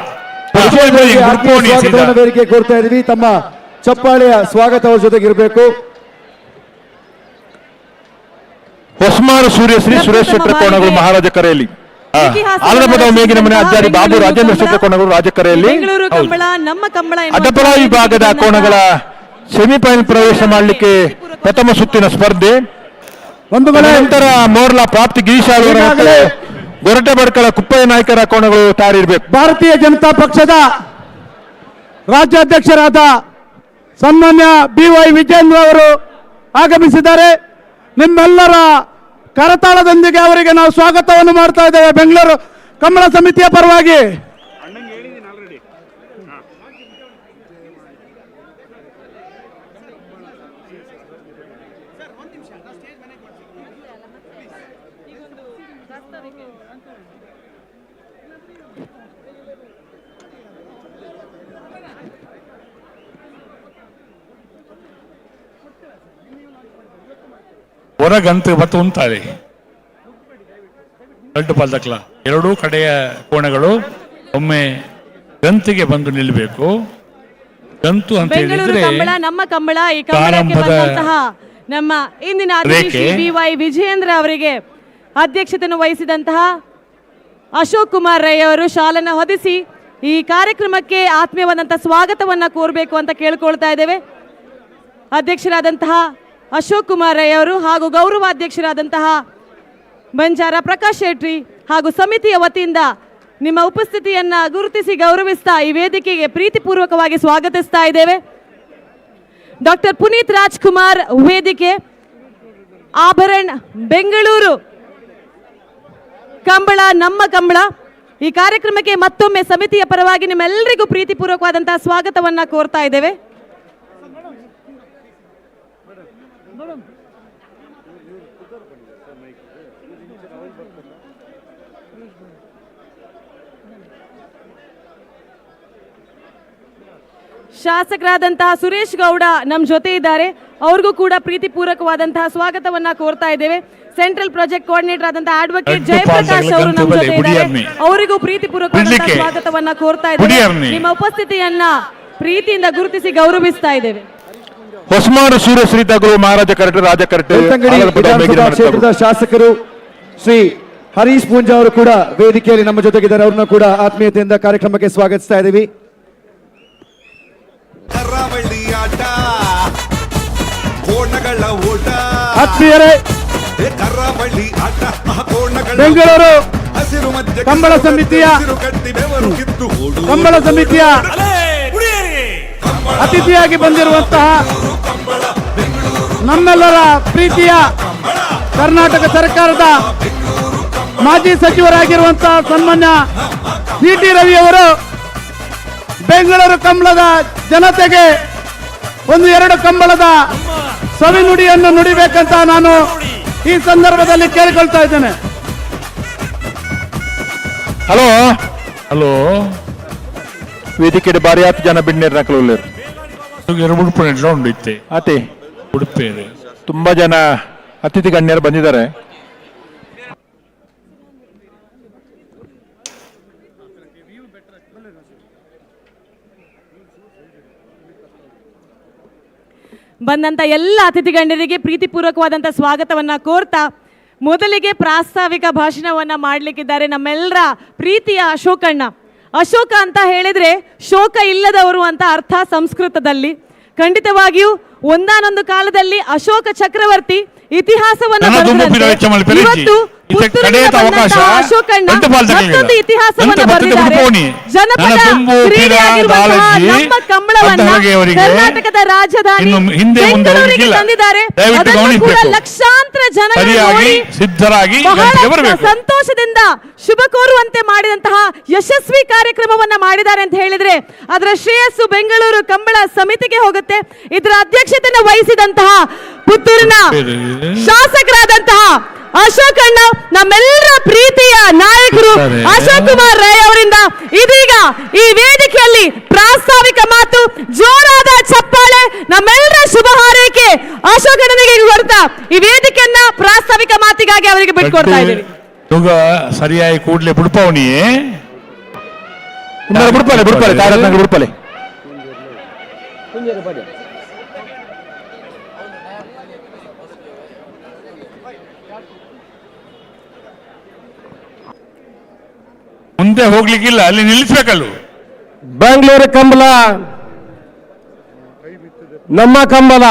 ಸ್ವಾಗತವನ್ನು ವೇದಿಕೆ ಕೋರ್ತಾ ಇದೀವಿ. ತಮ್ಮ ಚಪ್ಪಾಳೆಯ ಸ್ವಾಗತ ಅವ್ರ ಜೊತೆಗೆ ಇರಬೇಕು. ಹೊಸಮಾರು ಸೂರ್ಯ ಶ್ರೀ ಸುರೇಶ್ ಶೆಟ್ಟರ ಕೋಣಗಳು ಮಹಾರಾಜ ಕರೆಯಲ್ಲಿ ಆಲದಪದ ಮೇಗಿನ ಮನೆ ಅಜ್ಜಾರಿ ಬಾಬು ರಾಜೇಂದ್ರ ಶೆಟ್ಟರ ಕೋಣಗಳು ರಾಜಕರೆಯಲ್ಲಿ ಬೆಂಗಳೂರು ಕಂಬಳ ನಮ್ಮ ಕಂಬಳ ಅಡ್ಡಪಲ ವಿಭಾಗದ ಕೋಣಗಳ ಸೆಮಿಫೈನಲ್ ಪ್ರವೇಶ ಮಾಡಲಿಕ್ಕೆ ಪ್ರಥಮ ಸುತ್ತಿನ ಸ್ಪರ್ಧೆ ನಂತರ ಮೋರ್ಲಾ ಪ್ರಾಪ್ತಿ ಗಿರೀಶಾಳ್ ಗೊರಟೆ ಬಡ್ಕಳ ಕುಪ್ಪಯ್ಯ ನಾಯಕರ ಕೋಣಗಳು ತಾರಿರ್ಬೇಕು. ಭಾರತೀಯ ಜನತಾ ಪಕ್ಷದ ರಾಜ್ಯಾಧ್ಯಕ್ಷರಾದ ಸನ್ಮಾನ್ಯ BY ವಿಜೇಂದ್ರ ಅವರು ಆಗಮಿಸಿದ್ದಾರೆ. ನಿಮ್ಮೆಲ್ಲರ ಕರತಾಳದೊಂದಿಗೆ ಅವರಿಗೆ ನಾವು ಸ್ವಾಗತವನ್ನು ಮಾಡ್ತಾ ಇದ್ದೇವೆ ಬೆಂಗಳೂರು ಕಂಬಳ ಸಮಿತಿಯ ಪರವಾಗಿ. ಹೊರಗಂತು ಮತ್ತು ಉಂಟಾಳೆ 2 ಪಾಲ್ ತಕ್ಕಲ. ಎರಡೂ ಕಡೆಯ ಕೋಣಗಳು ಒಮ್ಮೆ ಗಂತಿಗೆ ಬಂದು ನಿಲ್ಲಬೇಕು. ಗಂತು ಅಂತ ಬೆಂಗಳೂರು ಹೇಳಿದ್ರೆ ಕಂಬಳ ನಮ್ಮ ಕಂಬಳ. ಈ ಕಂಬಳಕ್ಕೆ ಬಂದಂತಹ ನಮ್ಮ ಇಂದಿನ ಅತಿಥಿ BY ವಿಜಯೇಂದ್ರ ಅವರಿಗೆ ಅಧ್ಯಕ್ಷತೆಯನ್ನು ವಹಿಸಿದಂತಹ ಅಶೋಕ್ ಕುಮಾರ್ ರೈ ಅವರು ಶಾಲನ್ನು ಹೊದಿಸಿ ಈ ಕಾರ್ಯಕ್ರಮಕ್ಕೆ ಆತ್ಮೀಯವಾದಂಥ ಸ್ವಾಗತವನ್ನು ಕೋರಬೇಕು ಅಂತ ಕೇಳ್ಕೊಳ್ತಾ ಇದ್ದೇವೆ. ಅಧ್ಯಕ್ಷರಾದಂತಹ ಅಶೋಕ್ ಕುಮಾರ್ ರೈ ಅವರು ಹಾಗೂ ಗೌರವಾಧ್ಯಕ್ಷರಾದಂತಹ ಬಂಜಾರ ಪ್ರಕಾಶ್ ಶೆಟ್ಟಿ ಹಾಗೂ ಸಮಿತಿಯ ವತಿಯಿಂದ ನಿಮ್ಮ ಉಪಸ್ಥಿತಿಯನ್ನು ಗುರುತಿಸಿ ಗೌರವಿಸ್ತಾ ಈ ವೇದಿಕೆಗೆ ಪ್ರೀತಿಪೂರ್ವಕವಾಗಿ ಸ್ವಾಗತಿಸ್ತಾ ಇದ್ದೇವೆ. ಡಾಕ್ಟರ್ ಪುನೀತ್ ರಾಜ್ಕುಮಾರ್ ವೇದಿಕೆ, ಆಭರಣ್ ಬೆಂಗಳೂರು ಕಂಬಳ ನಮ್ಮ ಕಂಬಳ. ಈ ಕಾರ್ಯಕ್ರಮಕ್ಕೆ ಮತ್ತೊಮ್ಮೆ ಸಮಿತಿಯ ಪರವಾಗಿ ನಿಮ್ಮೆಲ್ಲರಿಗೂ ಪ್ರೀತಿಪೂರ್ವಕವಾದಂತಹ ಸ್ವಾಗತವನ್ನ ಕೋರ್ತಾ ಇದ್ದೇವೆ. ಶಾಸಕರಾದಂತಹ ಸುರೇಶ್ ಗೌಡ ನಮ್ಮ ಜೊತೆ ಇದ್ದಾರೆ, ಅವ್ರಿಗೂ ಕೂಡ ಪ್ರೀತಿಪೂರ್ವಕವಾದಂತಹ ಸ್ವಾಗತವನ್ನ ಕೋರ್ತಾ ಇದ್ದೇವೆ. ಸೆಂಟ್ರಲ್ ಪ್ರಾಜೆಕ್ಟ್ ಕೋಆರ್ಡಿನೇಟರ್ ಆದಂತಹ ಅಡ್ವೊಕೇಟ್ ಜಯಪ್ರಕಾಶ್ ಅವರು ನಮ್ಮ ಜೊತೆ ಇದ್ದಾರೆ, ಅವರಿಗೂ ಪ್ರೀತಿಪೂರ್ವಕವಾದಂತಹ ಸ್ವಾಗತವನ್ನ ಕೋರ್ತಾ ಇದ್ದೇವೆ. ನಿಮ್ಮ ಉಪಸ್ಥಿತಿಯನ್ನ ಪ್ರೀತಿಯಿಂದ ಗುರುತಿಸಿ ಗೌರವಿಸ್ತಾ ಇದ್ದೇವೆ. ಹೊಸಮಾಡು ಸೂರ್ಯ ಶ್ರೀ ತಗುರು ಮಹಾರಾಜ ಕರಟೆ ರಾಜ ಕರಟೆ ವಿಧಾನಸಭಾ ಕ್ಷೇತ್ರದ ಶಾಸಕರು ಶ್ರೀ ಹರೀಶ್ ಪೂಂಜಾ ಅವರು ಕೂಡ ವೇದಿಕೆಯಲ್ಲಿ ನಮ್ಮ ಜೊತೆಗಿದ್ದಾರೆ. ಅವ್ರನ್ನ ಕೂಡ ಆತ್ಮೀಯತೆಯಿಂದ ಕಾರ್ಯಕ್ರಮಕ್ಕೆ ಸ್ವಾಗತಿಸ್ತಾ ಇದ್ದೀವಿ. ಕರಾವಳಿಯಾಟ ಕೋಣಗಳ ಊಟ ಆತ್ಮೀಯರೇ, ಕರಾವಳಿ ಆಟ ಬೆಂಗಳೂರು ಹಸಿರು ಮಧ್ಯ ಕಂಬಳ ಸಮಿತಿಯ ಕಟ್ಟಿ ಬೆವರು ಕಿತ್ತು ಕಂಬಳ ಸಮಿತಿಯ ಅತಿಥಿಯಾಗಿ ಬಂದಿರುವಂತಹ ನಮ್ಮೆಲ್ಲರ ಪ್ರೀತಿಯ ಕರ್ನಾಟಕ ಸರ್ಕಾರದ ಮಾಜಿ ಸಚಿವರಾಗಿರುವಂತಹ ಸನ್ಮಾನ್ಯ ಸಿ.ಟಿ. ರವಿ ಅವರು ಬೆಂಗಳೂರು ಕಂಬಳದ ಜನತೆಗೆ ಒಂದು ಎರಡು ಕಂಬಳದ ಸವಿನುಡಿಯನ್ನು ನುಡಿಬೇಕಂತ ನಾನು ಈ ಸಂದರ್ಭದಲ್ಲಿ ಕೇಳಿಕೊಳ್ತಾ ಇದ್ದೇನೆ. ಹಲೋ ಹಲೋ, ವೇದಿಕೆ ಬಾರಿ ಆತು ಜನ ಬಿಡ್ನೇರ್ ನಕಲು ಉಡುಪು ಉಂಡಿತ್ತೆ ಆತಿ ಉಡುಪಿ ತುಂಬಾ ಜನ ಅತಿಥಿ ಗಣ್ಯರು ಬಂದಿದ್ದಾರೆ. ಬಂದಂತ ಎಲ್ಲ ಅತಿಥಿ ಗಣ್ಯರಿಗೆ ಪ್ರೀತಿಪೂರ್ವಕವಾದಂಥ ಸ್ವಾಗತವನ್ನ ಕೋರ್ತಾ ಮೊದಲಿಗೆ ಪ್ರಾಸ್ತಾವಿಕ ಭಾಷಣವನ್ನ ಮಾಡಲಿಕ್ಕಿದ್ದಾರೆ ನಮ್ಮೆಲ್ಲರ ಪ್ರೀತಿಯ ಅಶೋಕಣ್ಣ. ಅಶೋಕ ಅಂತ ಹೇಳಿದ್ರೆ ಶೋಕ ಇಲ್ಲದವರು ಅಂತ ಅರ್ಥ ಸಂಸ್ಕೃತದಲ್ಲಿ. ಖಂಡಿತವಾಗಿಯೂ ಒಂದಾನೊಂದು ಕಾಲದಲ್ಲಿ ಅಶೋಕ ಚಕ್ರವರ್ತಿ ಇತಿಹಾಸವನ್ನು ಇವತ್ತು ಪುತ್ತೂರಿನಿಂದ ಬಂದಂತ ಅಶೋಕಣ್ಣ ಮತ್ತೊಂದು ಇತಿಹಾಸವನ್ನು ಬರೆದಿದ್ದಾರೆ. ಜನಪದ ಕ್ರೀಡೆಯಾಗಿರುವಂತಹ ನಮ್ಮ ಕಂಬಳವನ್ನ ಕರ್ನಾಟಕದ ರಾಜಧಾನಿ ಬೆಂಗಳೂರಿಗೆ ತಂದಿದ್ದಾರೆ. ಅದನ್ನು ಕೂಡ ಲಕ್ಷಾಂತರ ಜನಗಳು ನೋಡಿ ಬಹಳ ಸಂತೋಷದಿಂದ ಶುಭ ಕೋರುವಂತೆ ಮಾಡಿದಂತಹ ಯಶಸ್ವಿ ಕಾರ್ಯಕ್ರಮವನ್ನ ಮಾಡಿದ್ದಾರೆ ಅಂತ ಹೇಳಿದ್ರೆ ಅದರ ಶ್ರೇಯಸ್ಸು ಬೆಂಗಳೂರು ಕಂಬಳ ಸಮಿತಿಗೆ ಹೋಗುತ್ತೆ. ಇದರ ಅಧ್ಯಕ್ಷತೆಯನ್ನು ವಹಿಸಿದಂತಹ ಪುತ್ತೂರಿನ ಶಾಸಕರಾದಂತಹ ಅಶೋಕಣ್ಣ, ನಮ್ಮೆಲ್ಲರ ಪ್ರೀತಿಯ ನಾಯಕರು ಅಶೋಕ್ ಕುಮಾರ್ ರೈ ಅವರಿಂದ ಇದೀಗ ಈ ವೇದಿಕೆಯಲ್ಲಿ ಪ್ರಾಸ್ತಾವಿಕ ಮಾತು, ಜೋರಾದ ಚಪ್ಪಾಳೆ, ನಮ್ಮೆಲ್ಲರ ಶುಭ ಹಾರೈಕೆ ಅಶೋಕಣ್ಣನಿಗೆ ಕೊಡ್ತಾ ಈ ವೇದಿಕೆಯನ್ನ ಪ್ರಾಸ್ತಾವಿಕ ಮಾತಿಗಾಗಿ ಅವರಿಗೆ ಬಿಟ್ಕೊಡ್ತಾ ಇದ್ದೀವಿ. ಸರಿಯಾಗಿ ಕೂಡ್ಲೆ ಬುಡ್ಪವನಿಯೇ ಬುಡ್ಪಲೆ ಬುಡ್ಪಲೆ ತಾರತ್ನಗರ ಬುಡ್ಪಲೆ ಮುಂದೆ ಹೋಗ್ಲಿಕ್ಕಿಲ್ಲ, ಅಲ್ಲಿ ನಿಲ್ಲಿಸ್ಬೇಕಲ್ಲ. ಬೆಂಗಳೂರು ಕಂಬಳ ನಮ್ಮ ಕಂಬಳ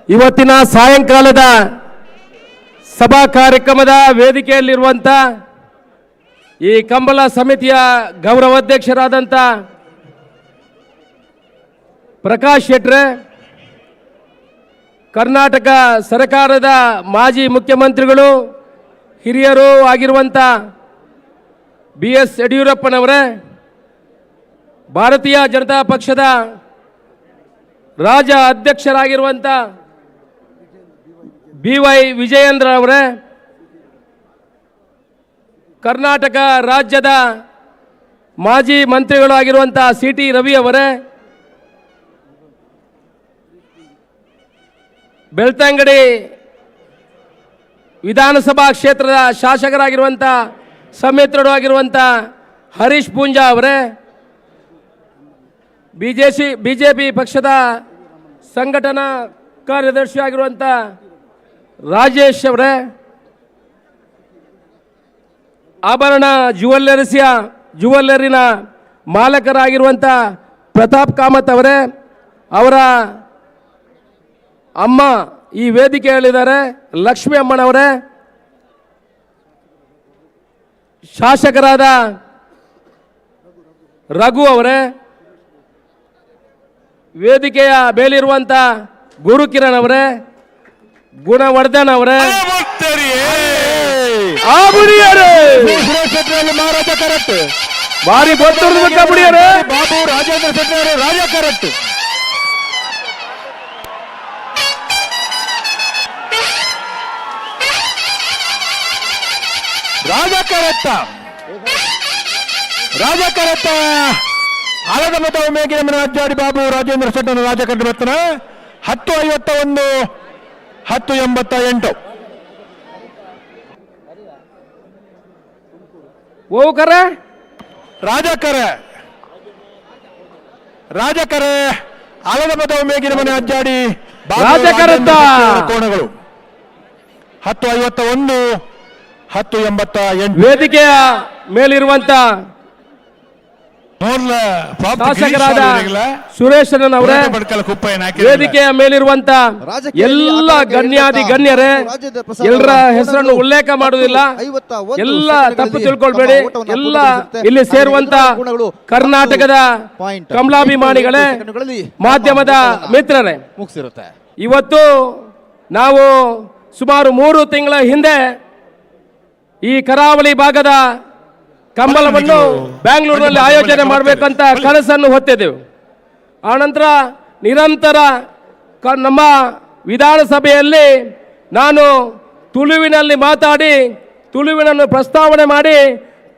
ಇವತ್ತಿನ ಸಾಯಂಕಾಲದ ಸಭಾ ಕಾರ್ಯಕ್ರಮದ ವೇದಿಕೆಯಲ್ಲಿರುವಂಥ ಈ ಕಂಬಳ ಸಮಿತಿಯ ಗೌರವಾಧ್ಯಕ್ಷರಾದಂಥ ಪ್ರಕಾಶ್ ಶೆಟ್ರೆ, ಕರ್ನಾಟಕ ಸರ್ಕಾರದ ಮಾಜಿ ಮುಖ್ಯಮಂತ್ರಿಗಳು ಹಿರಿಯರು ಆಗಿರುವಂಥ ಬಿ.ಎಸ್. ಯಡಿಯೂರಪ್ಪನವರೇ, ಭಾರತೀಯ ಜನತಾ ಪಕ್ಷದ ರಾಜ್ಯ ಅಧ್ಯಕ್ಷರಾಗಿರುವಂಥ ಬಿ.ವೈ. ವಿಜಯೇಂದ್ರ ಅವರೇ, ಕರ್ನಾಟಕ ರಾಜ್ಯದ ಮಾಜಿ ಮಂತ್ರಿಗಳು ಆಗಿರುವಂಥ ಸಿ.ಟಿ. ರವಿ ಅವರೇ, ಬೆಳ್ತಂಗಡಿ ವಿಧಾನಸಭಾ ಕ್ಷೇತ್ರದ ಶಾಸಕರಾಗಿರುವಂಥ ಸಮಿತ್ರರು ಆಗಿರುವಂಥ ಹರೀಶ್ ಪೂಂಜಾ ಅವರೇ, ಬಿಜೆಪಿ ಪಕ್ಷದ ಸಂಘಟನಾ ಕಾರ್ಯದರ್ಶಿ ಆಗಿರುವಂಥ ರಾಜೇಶ್ ಅವರೇ, ಆಭರಣ ಜ್ಯುವೆಲ್ಲರ್ಸಿಯ ಜುವೆಲ್ಲರಿನ ಮಾಲಕರಾಗಿರುವಂಥ ಪ್ರತಾಪ್ ಕಾಮತ್ ಅವರೇ, ಅವರ ಅಮ್ಮ ಈ ವೇದಿಕೆಯಲ್ಲಿದ್ದಾರೆ, ಲಕ್ಷ್ಮಿ ಅಮ್ಮನವರೇ, ಶಾಸಕರಾದ ರಘು ಅವರೇ, ವೇದಿಕೆಯ ಮೇಲಿರುವಂಥ ಗುರುಕಿರಣ್ ಅವರೇ, ಗುಣವರ್ಧನ್ ಅವರೇ, ಮಹಾರಾಜ ಕರೆಕ್ಟ್, ಭಾರಿ ಗೊತ್ತಿರುವ ಕಬಡ್ಡಿಯರೇ, ಬಾಬು ರಾಜೇಂದ್ರ ಶೆಟ್ಟಿ ಅವರು ರಾಜ ಕರೆಕ್ಟ್, ರಾಜ ಕರೆಕ್ಟ, ರಾಜ ಕರೆಕ್ಟ, ಆಲದ ಮತ ಮೇಗಿನ ಅಜ್ಜಾಡಿ ಬಾಬು ರಾಜೇಂದ್ರ ಶೆಟ್ಟನ ರಾಜ ಕರೆಕ್ಟ್ ಬರ್ತಾನೆ. 10:51 10:88 ಓಕರೆ ರಾಜಕರೆ ರಾಜಕರೆ ಆಲದ ಮತ ಮೇಗಿನ ಮನೆ ಅಜ್ಜಾಡಿ ಬಾಬು ರಾಜಕರತ್ತ. ರಾಜೇಂದ್ರ ಶೆಟ್ಟಿಯವರ ಕೋಣಗಳು 10:51 10:88 ವೇದಿಕೆಯ ಮೇಲಿರುವಂತ ಪ್ರಾಪ್ತ ಶಾಸಕರಾದ ಗಿರೀಶ್ ಸುರೇಶನ್ ಅವರೇ, ಬಡ್ಕಲ್ ಕುಪ್ಪಯ್ಯನ ಹಾಕಿರಲಿಲ್ಲ. ವೇದಿಕೆಯ ಮೇಲಿರುವಂತ ಎಲ್ಲ ಗಣ್ಯಾದಿ ಗಣ್ಯರೇ, ಎಲ್ಲರ ಹೆಸರನ್ನು ಉಲ್ಲೇಖ ಮಾಡುವುದಿಲ್ಲ, ಎಲ್ಲ ತಪ್ಪು ತಿಳ್ಕೊಳ್ಬೇಡಿ. ಎಲ್ಲ ಇಲ್ಲಿ ಸೇರುವಂತ ಕರ್ನಾಟಕದ ಕಮಲಾಭಿಮಾನಿಗಳೇ, ಮಾಧ್ಯಮದ ಮಿತ್ರರೇ, ಮುಗಿಸಿರುತ್ತೆ. ಇವತ್ತು ನಾವು ಸುಮಾರು 3 ತಿಂಗಳ ಹಿಂದೆ ಈ ಕರಾವಳಿ ಭಾಗದ ಕಂಬಳವನ್ನು ಬ್ಯಾಂಗ್ಳೂರಿನಲ್ಲಿ ಆಯೋಜನೆ ಮಾಡಬೇಕಂತ ಕನಸನ್ನು ಹೊತ್ತಿದ್ದೆವು. ಆನಂತರ ನಿರಂತರ ನಮ್ಮ ವಿಧಾನಸಭೆಯಲ್ಲಿ ನಾನು ತುಳುವಿನಲ್ಲಿ ಮಾತಾಡಿ, ತುಳುವಿನನ್ನು ಪ್ರಸ್ತಾವನೆ ಮಾಡಿ,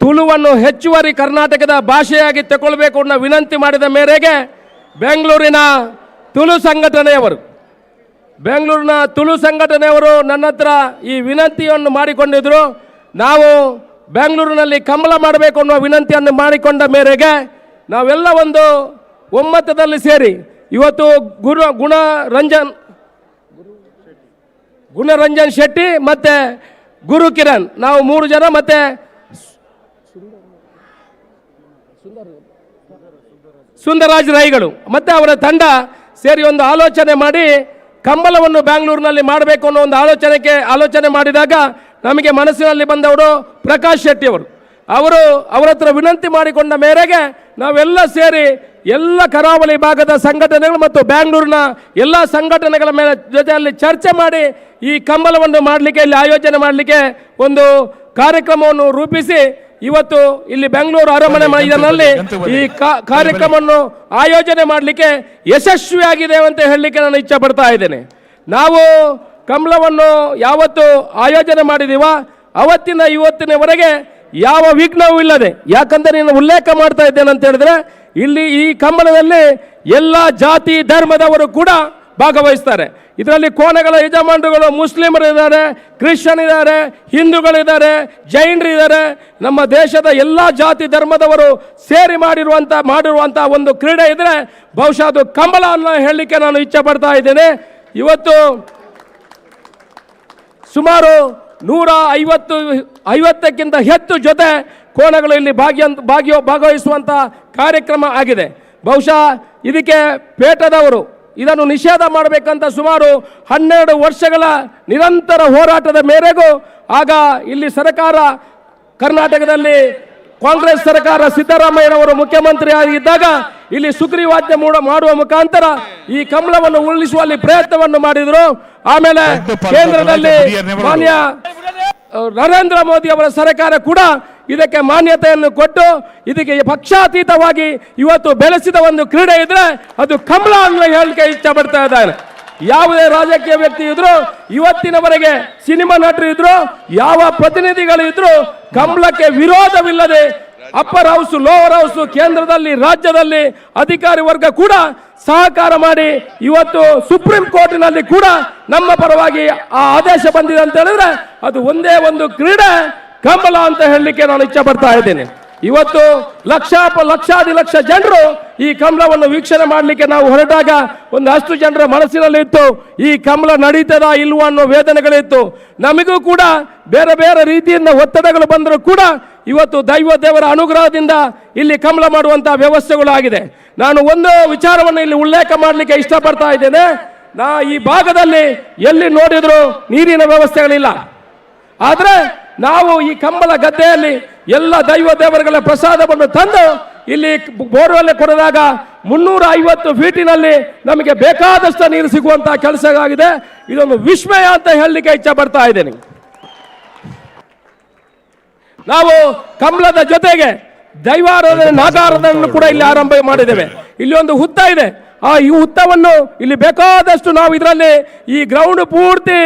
ತುಳುವನ್ನು ಹೆಚ್ಚುವರಿ ಕರ್ನಾಟಕದ ಭಾಷೆಯಾಗಿ ತಗೊಳ್ಬೇಕು ಅನ್ನೋ ವಿನಂತಿ ಮಾಡಿದ ಮೇರೆಗೆ ಬೆಂಗಳೂರಿನ ತುಳು ಸಂಘಟನೆಯವರು ನನ್ನ ಹತ್ರ ಈ ವಿನಂತಿಯನ್ನು ಮಾಡಿಕೊಂಡಿದ್ರು. ನಾವು ಬೆಂಗಳೂರಿನಲ್ಲಿ ಕಂಬಳ ಮಾಡಬೇಕು ಅನ್ನುವ ವಿನಂತಿಯನ್ನು ಮಾಡಿಕೊಂಡ ಮೇರೆಗೆ ನಾವೆಲ್ಲ ಒಂದು ಒಮ್ಮತದಲ್ಲಿ ಸೇರಿ ಇವತ್ತು ಗುಣರಂಜನ್ ಶೆಟ್ಟಿ ಮತ್ತೆ ಗುರುಕಿರಣ್, ನಾವು 3 ಜನ ಮತ್ತೆ ಸುಂದರಾಜ್ ರೈಗಳು ಮತ್ತೆ ಅವರ ತಂಡ ಸೇರಿ ಒಂದು ಆಲೋಚನೆ ಮಾಡಿ ಕಂಬಳವನ್ನು ಬ್ಯಾಂಗ್ಳೂರಿನಲ್ಲಿ ಮಾಡಬೇಕು ಅನ್ನೋ ಒಂದು ಆಲೋಚನೆ ಮಾಡಿದಾಗ ನಮಗೆ ಮನಸ್ಸಿನಲ್ಲಿ ಬಂದವರು ಪ್ರಕಾಶ್ ಶೆಟ್ಟಿ ಅವರು ಅವರ ಹತ್ರ ವಿನಂತಿ ಮಾಡಿಕೊಂಡ ಮೇರೆಗೆ ನಾವೆಲ್ಲ ಸೇರಿ ಎಲ್ಲ ಕರಾವಳಿ ಭಾಗದ ಸಂಘಟನೆಗಳು ಮತ್ತು ಬ್ಯಾಂಗ್ಳೂರಿನ ಎಲ್ಲ ಸಂಘಟನೆಗಳ ಮೇಲೆ ಜೊತೆಯಲ್ಲಿ ಚರ್ಚೆ ಮಾಡಿ ಈ ಕಂಬಳವನ್ನು ಮಾಡಲಿಕ್ಕೆ, ಇಲ್ಲಿ ಆಯೋಜನೆ ಮಾಡಲಿಕ್ಕೆ ಒಂದು ಕಾರ್ಯಕ್ರಮವನ್ನು ರೂಪಿಸಿ ಇವತ್ತು ಇಲ್ಲಿ ಬೆಂಗಳೂರು ಅರಮನೆ ಮೈದಾನದಲ್ಲಿ ಈ ಕಾರ್ಯಕ್ರಮವನ್ನು ಆಯೋಜನೆ ಮಾಡಲಿಕ್ಕೆ ಯಶಸ್ವಿಯಾಗಿದೆ ಅಂತ ಹೇಳಲಿಕ್ಕೆ ನಾನು ಇಚ್ಛೆ ಪಡ್ತಾ ಇದ್ದೇನೆ. ನಾವು ಕಂಬಳವನ್ನು ಯಾವತ್ತು ಆಯೋಜನೆ ಮಾಡಿದೀವ ಅವತ್ತಿನ ಇವತ್ತಿನವರೆಗೆ ಯಾವ ವಿಘ್ನವೂ ಇಲ್ಲದೆ, ಯಾಕಂದ್ರೆ ನೀನು ಉಲ್ಲೇಖ ಮಾಡ್ತಾ ಇದ್ದೇನೆ ಅಂತ ಹೇಳಿದ್ರೆ ಇಲ್ಲಿ ಈ ಕಂಬಳದಲ್ಲಿ ಎಲ್ಲ ಜಾತಿ ಧರ್ಮದವರು ಕೂಡ ಭಾಗವಹಿಸ್ತಾರೆ. ಇದರಲ್ಲಿ ಕೋಣಗಳ ಯಜಮಾನರುಗಳು ಮುಸ್ಲಿಮರಿದ್ದಾರೆ, ಕ್ರಿಶ್ಚಿಯನ್ ಇದ್ದಾರೆ, ಹಿಂದೂಗಳಿದ್ದಾರೆ, ಜೈನರಿದ್ದಾರೆ. ನಮ್ಮ ದೇಶದ ಎಲ್ಲ ಜಾತಿ ಧರ್ಮದವರು ಸೇರಿ ಮಾಡಿರುವಂಥ ಒಂದು ಕ್ರೀಡೆ ಇದ್ರೆ ಬಹುಶಃ ಅದು ಕಂಬಳ ಅನ್ನೋ ಹೇಳಲಿಕ್ಕೆ ನಾನು ಇಚ್ಛೆ ಪಡ್ತಾ ಇದ್ದೇನೆ. ಇವತ್ತು ಸುಮಾರು 150ಕ್ಕಿಂತ ಹೆಚ್ಚು ಜೊತೆ ಕೋಣಗಳು ಇಲ್ಲಿ ಭಾಗವಹಿಸುವಂಥ ಕಾರ್ಯಕ್ರಮ ಆಗಿದೆ. ಬಹುಶಃ ಇದಕ್ಕೆ ಪೇಟದವರು ಇದನ್ನು ನಿಷೇಧ ಮಾಡಬೇಕಂತ ಸುಮಾರು 12 ವರ್ಷಗಳ ನಿರಂತರ ಹೋರಾಟದ ಮೇರೆಗೂ ಆಗ ಇಲ್ಲಿ ಸರ್ಕಾರ ಕರ್ನಾಟಕದಲ್ಲಿ ಕಾಂಗ್ರೆಸ್ ಸರ್ಕಾರ ಸಿದ್ದರಾಮಯ್ಯನವರು ಮುಖ್ಯಮಂತ್ರಿ ಆಗಿದ್ದಾಗ ಇಲ್ಲಿ ಸುಗ್ರೀವಾಜ್ಞೆ ಮಾಡುವ ಮುಖಾಂತರ ಈ ಕಂಬಳವನ್ನು ಉಳಿಸುವಲ್ಲಿ ಪ್ರಯತ್ನವನ್ನು ಮಾಡಿದರು. ಆಮೇಲೆ ಕೇಂದ್ರದಲ್ಲಿ ಮಾನ್ಯ ನರೇಂದ್ರ ಮೋದಿ ಅವರ ಸರ್ಕಾರ ಕೂಡ ಇದಕ್ಕೆ ಮಾನ್ಯತೆಯನ್ನು ಕೊಟ್ಟು ಇದಕ್ಕೆ ಪಕ್ಷಾತೀತವಾಗಿ ಇವತ್ತು ಬೆಳೆಸಿದ ಒಂದು ಕ್ರೀಡೆ ಇದ್ರೆ ಅದು ಕಂಬಳ ಅಂತ ಹೇಳಿಕೆ ಇಚ್ಛೆ ಪಡ್ತಾ ಇದ್ದಾರೆ. ಯಾವುದೇ ರಾಜಕೀಯ ವ್ಯಕ್ತಿ ಇದ್ರು, ಇವತ್ತಿನವರೆಗೆ ಸಿನಿಮಾ ನಟರು ಇದ್ರು, ಯಾವ ಪ್ರತಿನಿಧಿಗಳು ಇದ್ರು, ಕಂಬಳಕ್ಕೆ ವಿರೋಧವಿಲ್ಲದೆ ಅಪ್ಪರ್ ಹೌಸ್, ಲೋವರ್ ಹೌಸ್, ಕೇಂದ್ರದಲ್ಲಿ ರಾಜ್ಯದಲ್ಲಿ ಅಧಿಕಾರಿ ವರ್ಗ ಕೂಡ ಸಹಕಾರ ಮಾಡಿ ಇವತ್ತು ಸುಪ್ರೀಂ ಕೋರ್ಟಿನಲ್ಲಿ ಕೂಡ ನಮ್ಮ ಪರವಾಗಿ ಆ ಆದೇಶ ಬಂದಿದೆ ಅಂತ ಹೇಳಿದ್ರೆ ಅದು ಒಂದೇ ಒಂದು ಕ್ರೀಡೆ ಕಂಬಳ ಅಂತ ಹೇಳಲಿಕ್ಕೆ ನಾನು ಇಚ್ಛೆ ಪಡ್ತಾ ಇದ್ದೇನೆ. ಇವತ್ತು ಲಕ್ಷ ಜನರು ಈ ಕಂಬಳವನ್ನು ವೀಕ್ಷಣೆ ಮಾಡಲಿಕ್ಕೆ ನಾವು ಹೊರಟಾಗ ಒಂದಷ್ಟು ಜನರ ಮನಸ್ಸಿನಲ್ಲಿ ಇತ್ತು, ಈ ಕಂಬಳ ನಡೀತದ ಇಲ್ವಾ ಅನ್ನೋ ವೇದನೆಗಳಿತ್ತು. ನಮಗೂ ಕೂಡ ಬೇರೆ ಬೇರೆ ರೀತಿಯಿಂದ ಒತ್ತಡಗಳು ಬಂದರೂ ಕೂಡ ಇವತ್ತು ದೈವ ದೇವರ ಅನುಗ್ರಹದಿಂದ ಇಲ್ಲಿ ಕಮಲ ಮಾಡುವಂತಹ ವ್ಯವಸ್ಥೆಗಳು ಆಗಿದೆ. ನಾನು ಒಂದು ವಿಚಾರವನ್ನು ಇಲ್ಲಿ ಉಲ್ಲೇಖ ಮಾಡಲಿಕ್ಕೆ ಇಷ್ಟಪಡ್ತಾ ಇದ್ದೇನೆ. ಈ ಭಾಗದಲ್ಲಿ ಎಲ್ಲಿ ನೋಡಿದ್ರು ನೀರಿನ ವ್ಯವಸ್ಥೆಗಳಿಲ್ಲ. ಆದ್ರೆ ನಾವು ಈ ಕಂಬಳ ಗದ್ದೆಯಲ್ಲಿ ಎಲ್ಲ ದೈವ ದೇವರುಗಳ ಪ್ರಸಾದವನ್ನು ತಂದು ಇಲ್ಲಿ ಬೋರ್ವೆಲ್ ಕೊರೆದಾಗ 350 ಫೀಟಿನಲ್ಲಿ ನಮಗೆ ಬೇಕಾದಷ್ಟು ನೀರು ಸಿಗುವಂತಹ ಕೆಲಸ ಆಗಿದೆ. ಇದೊಂದು ವಿಸ್ಮಯ ಅಂತ ಹೇಳಲಿಕ್ಕೆ ಇಚ್ಛೆ ಪಡ್ತಾ ಇದ್ದೇನೆ. ನಾವು ಕಂಬಳದ ಜೊತೆಗೆ ದೈವಾರಾಧನೆ ನಾಗಾರಾಧನೆಯನ್ನು ಕೂಡ ಇಲ್ಲಿ ಆರಂಭ ಮಾಡಿದ್ದೇವೆ. ಇಲ್ಲಿ ಒಂದು ಹುತ್ತ ಇದೆ. ಈ ಹುತ್ತವನ್ನು ಇಲ್ಲಿ ಬೇಕಾದಷ್ಟು ನಾವು ಇದರಲ್ಲಿ ಈ ಗ್ರೌಂಡ್ ಪೂರ್ತಿ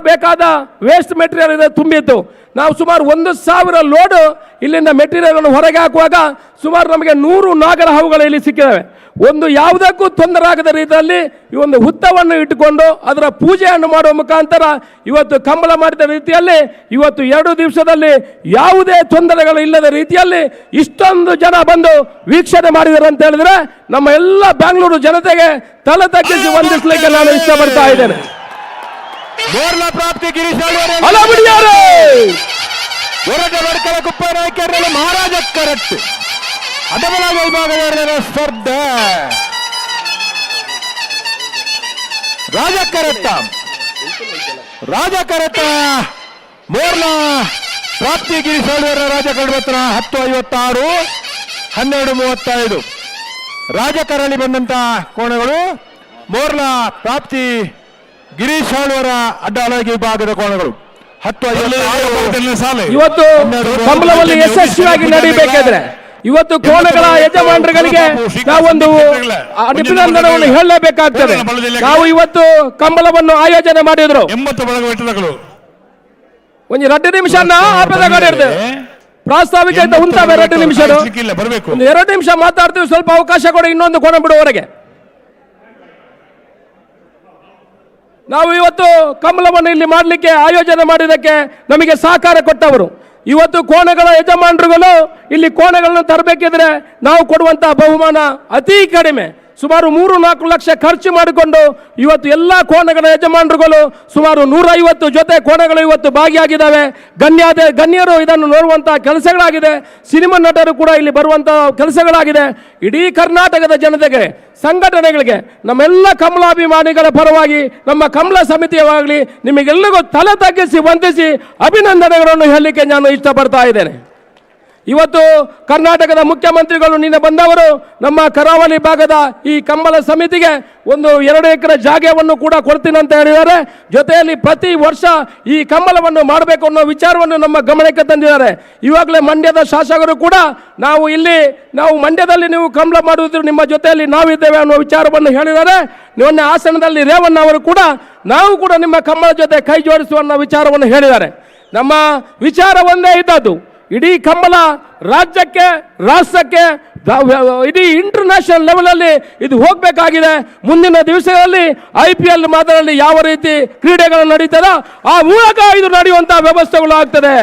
ಬೇಕಾದ ವೇಸ್ಟ್ ಮೆಟೀರಿಯಲ್ ಇದೆ ತುಂಬಿತ್ತು. ನಾವು ಸುಮಾರು 1,000 ಲೋಡ್ ಇಲ್ಲಿಂದ ಮೆಟೀರಿಯಲ್ ಅನ್ನು ಹೊರಗೆ ಹಾಕುವಾಗ ಸುಮಾರು ನಮಗೆ 100 ನಾಗರ ಹಾವುಗಳು ಇಲ್ಲಿ ಸಿಕ್ಕಿದ್ದಾವೆ. ಒಂದು ಯಾವುದಕ್ಕೂ ತೊಂದರೆ ಆಗದ ರೀತಿಯಲ್ಲಿ ಈ ಒಂದು ಹುತ್ತವನ್ನು ಇಟ್ಟುಕೊಂಡು ಅದರ ಪೂಜೆಯನ್ನು ಮಾಡುವ ಮುಖಾಂತರ ಇವತ್ತು ಕಂಬಳ ಮಾಡಿದ ರೀತಿಯಲ್ಲಿ ಇವತ್ತು 2 ದಿವಸದಲ್ಲಿ ಯಾವುದೇ ತೊಂದರೆಗಳು ಇಲ್ಲದ ರೀತಿಯಲ್ಲಿ ಇಷ್ಟೊಂದು ಜನ ಬಂದು ವೀಕ್ಷಣೆ ಮಾಡಿದ್ದಾರೆ ಅಂತ ಹೇಳಿದ್ರೆ ನಮ್ಮ ಎಲ್ಲ ಬೆಂಗಳೂರು ಜನತೆಗೆ ತಲೆ ತಗ್ಗಿಸಿ ವಂದಿಸಲಿಕ್ಕೆ ನಾನು ಇಷ್ಟಪಡ್ತಾ ಇದ್ದೇನೆ. ಬೋರ್ಲ ಪ್ರಾಪ್ತಿ ಗಿರೀಶ್ ವರ್ಕಲ ಕುಪ್ಪ ನಾಯಕರಲ್ಲಿ ಮಹಾರಾಜ ಕರೆಕ್ಟ್ ಅದಬಲ ವಿಭಾಗದ ಸ್ಪರ್ಧೆ ರಾಜ ಕರೆತ್ತ ಮೋರ್ಲ ಪ್ರಾಪ್ತಿ ಗಿರೀಶ್ ರಾಜ ಕಡ್ಬತ್ರ 10:56 12:35 ರಾಜಕರಳಿ ಬಂದಂತ ಕೋಣಗಳು ಮೋರ್ಲ ಪ್ರಾಪ್ತಿ ಗಿರೀಶ್ ಆಳ್ವರ ಅಡ್ಡಾಳಗಿ ವಿಭಾಗದ ಕೋಣಗಳು 10:56 ಇವತ್ತು ಕಂಬಳವನ್ನು ಯಶಸ್ವಿಯಾಗಿ ನಡೀಬೇಕಾದ್ರೆ ಇವತ್ತು ಕೋಣಗಳ ಯಜಮಾನರುಗಳಿಗೆ ನಾವೊಂದು ಅಭಿನಂದನೆಯನ್ನು ಹೇಳಲೇಬೇಕಾಗ್ತದೆ. ನಾವು ಇವತ್ತು ಕಂಬಳವನ್ನು ಆಯೋಜನೆ ಮಾಡಿದ್ರು 80 ಬಳಗಗಳು ಒಂದು 2 ನಿಮಿಷ ಪ್ರಾಸ್ತಾವಿಕ ಉಂಟಾವೆ 2 ನಿಮಿಷ 2 ನಿಮಿಷ ಮಾತಾಡ್ತೀವಿ. ಸ್ವಲ್ಪ ಅವಕಾಶ ಕೊಡಿ ಇನ್ನೊಂದು ಕೋಣ ಬಿಡುವವರೆಗೆ. ನಾವು ಇವತ್ತು ಕಂಬಳವನ್ನು ಇಲ್ಲಿ ಮಾಡಲಿಕ್ಕೆ ಆಯೋಜನೆ ಮಾಡಿದ್ದಕ್ಕೆ ನಮಗೆ ಸಹಕಾರ ಕೊಟ್ಟವರು ಇವತ್ತು ಕೋಣಗಳ ಯಜಮಾನರುಗಳು ಇಲ್ಲಿ ಕೋಣಗಳನ್ನು ತರಬೇಕಿದ್ರೆ ನಾವು ಕೊಡುವಂತಹ ಬಹುಮಾನ ಅತಿ ಕಡಿಮೆ ಸುಮಾರು 3-4 ಲಕ್ಷ ಖರ್ಚು ಮಾಡಿಕೊಂಡು ಇವತ್ತು ಎಲ್ಲ ಕೋಣಗಳ ಯಜಮಾನರುಗಳು ಸುಮಾರು 150 ಜೊತೆ ಕೋಣಗಳು ಇವತ್ತು ಭಾಗಿಯಾಗಿದ್ದಾವೆ. ಗಣ್ಯರು ಇದನ್ನು ನೋಡುವಂತಹ ಕೆಲಸಗಳಾಗಿದೆ. ಸಿನಿಮಾ ನಟರು ಕೂಡ ಇಲ್ಲಿ ಬರುವಂತಹ ಕೆಲಸಗಳಾಗಿದೆ. ಇಡೀ ಕರ್ನಾಟಕದ ಜನತೆಗೆ ಸಂಘಟನೆಗಳಿಗೆ ನಮ್ಮೆಲ್ಲ ಕಮಲಾಭಿಮಾನಿಗಳ ಪರವಾಗಿ ನಮ್ಮ ಕಮಲ ಸಮಿತಿಯಾಗಲಿ ನಿಮಗೆಲ್ಲರಿಗೂ ತಲೆ ತಗ್ಗಿಸಿ ವಂದಿಸಿ ಅಭಿನಂದನೆಗಳನ್ನು ಹೇಳಲಿಕ್ಕೆ ನಾನು ಇಷ್ಟಪಡ್ತಾ ಇದ್ದೇನೆ. ಇವತ್ತು ಕರ್ನಾಟಕದ ಮುಖ್ಯಮಂತ್ರಿಗಳು ನಿನ್ನೆ ಬಂದವರು ನಮ್ಮ ಕರಾವಳಿ ಭಾಗದ ಈ ಕಂಬಳ ಸಮಿತಿಗೆ ಒಂದು 2 ಎಕರೆ ಜಾಗವನ್ನು ಕೂಡ ಕೊಡ್ತೀನಿ ಅಂತ ಹೇಳಿದ್ದಾರೆ. ಜೊತೆಯಲ್ಲಿ ಪ್ರತಿ ವರ್ಷ ಈ ಕಂಬಳವನ್ನು ಮಾಡಬೇಕು ಅನ್ನೋ ವಿಚಾರವನ್ನು ನಮ್ಮ ಗಮನಕ್ಕೆ ತಂದಿದ್ದಾರೆ. ಇವಾಗಲೇ ಮಂಡ್ಯದ ಶಾಸಕರು ಕೂಡ ನಾವು ಮಂಡ್ಯದಲ್ಲಿ ನೀವು ಕಂಬಳ ಮಾಡುವುದ್ರ ನಿಮ್ಮ ಜೊತೆಯಲ್ಲಿ ನಾವಿದ್ದೇವೆ ಅನ್ನೋ ವಿಚಾರವನ್ನು ಹೇಳಿದ್ದಾರೆ. ಮೊನ್ನೆ ಹಾಸನದಲ್ಲಿ ರೇವಣ್ಣ ಅವರು ಕೂಡ ನಾವು ಕೂಡ ನಿಮ್ಮ ಕಂಬಳ ಜೊತೆ ಕೈ ಜೋಡಿಸುವ ಅನ್ನೋ ವಿಚಾರವನ್ನು ಹೇಳಿದ್ದಾರೆ. ನಮ್ಮ ವಿಚಾರ ಒಂದೇ ಇದ್ದದ್ದು ಇಡೀ ಕಂಬಳ ರಾಜ್ಯಕ್ಕೆ ರಾಷ್ಟ್ರಕ್ಕೆ ಇಡೀ ಇಂಟರ್ನ್ಯಾಷನಲ್ ಲೆವೆಲ್ ಅಲ್ಲಿ ಇದು ಹೋಗಬೇಕಾಗಿದೆ. ಮುಂದಿನ ದಿವಸಗಳಲ್ಲಿ IPL ಮಾದರಿಯಲ್ಲಿ ಯಾವ ರೀತಿ ಕ್ರೀಡೆಗಳು ನಡೀತದೋ ಆ ಮೂಲಕ ಇದು ನಡೆಯುವಂತಹ ವ್ಯವಸ್ಥೆಗಳು ಆಗ್ತದೆ.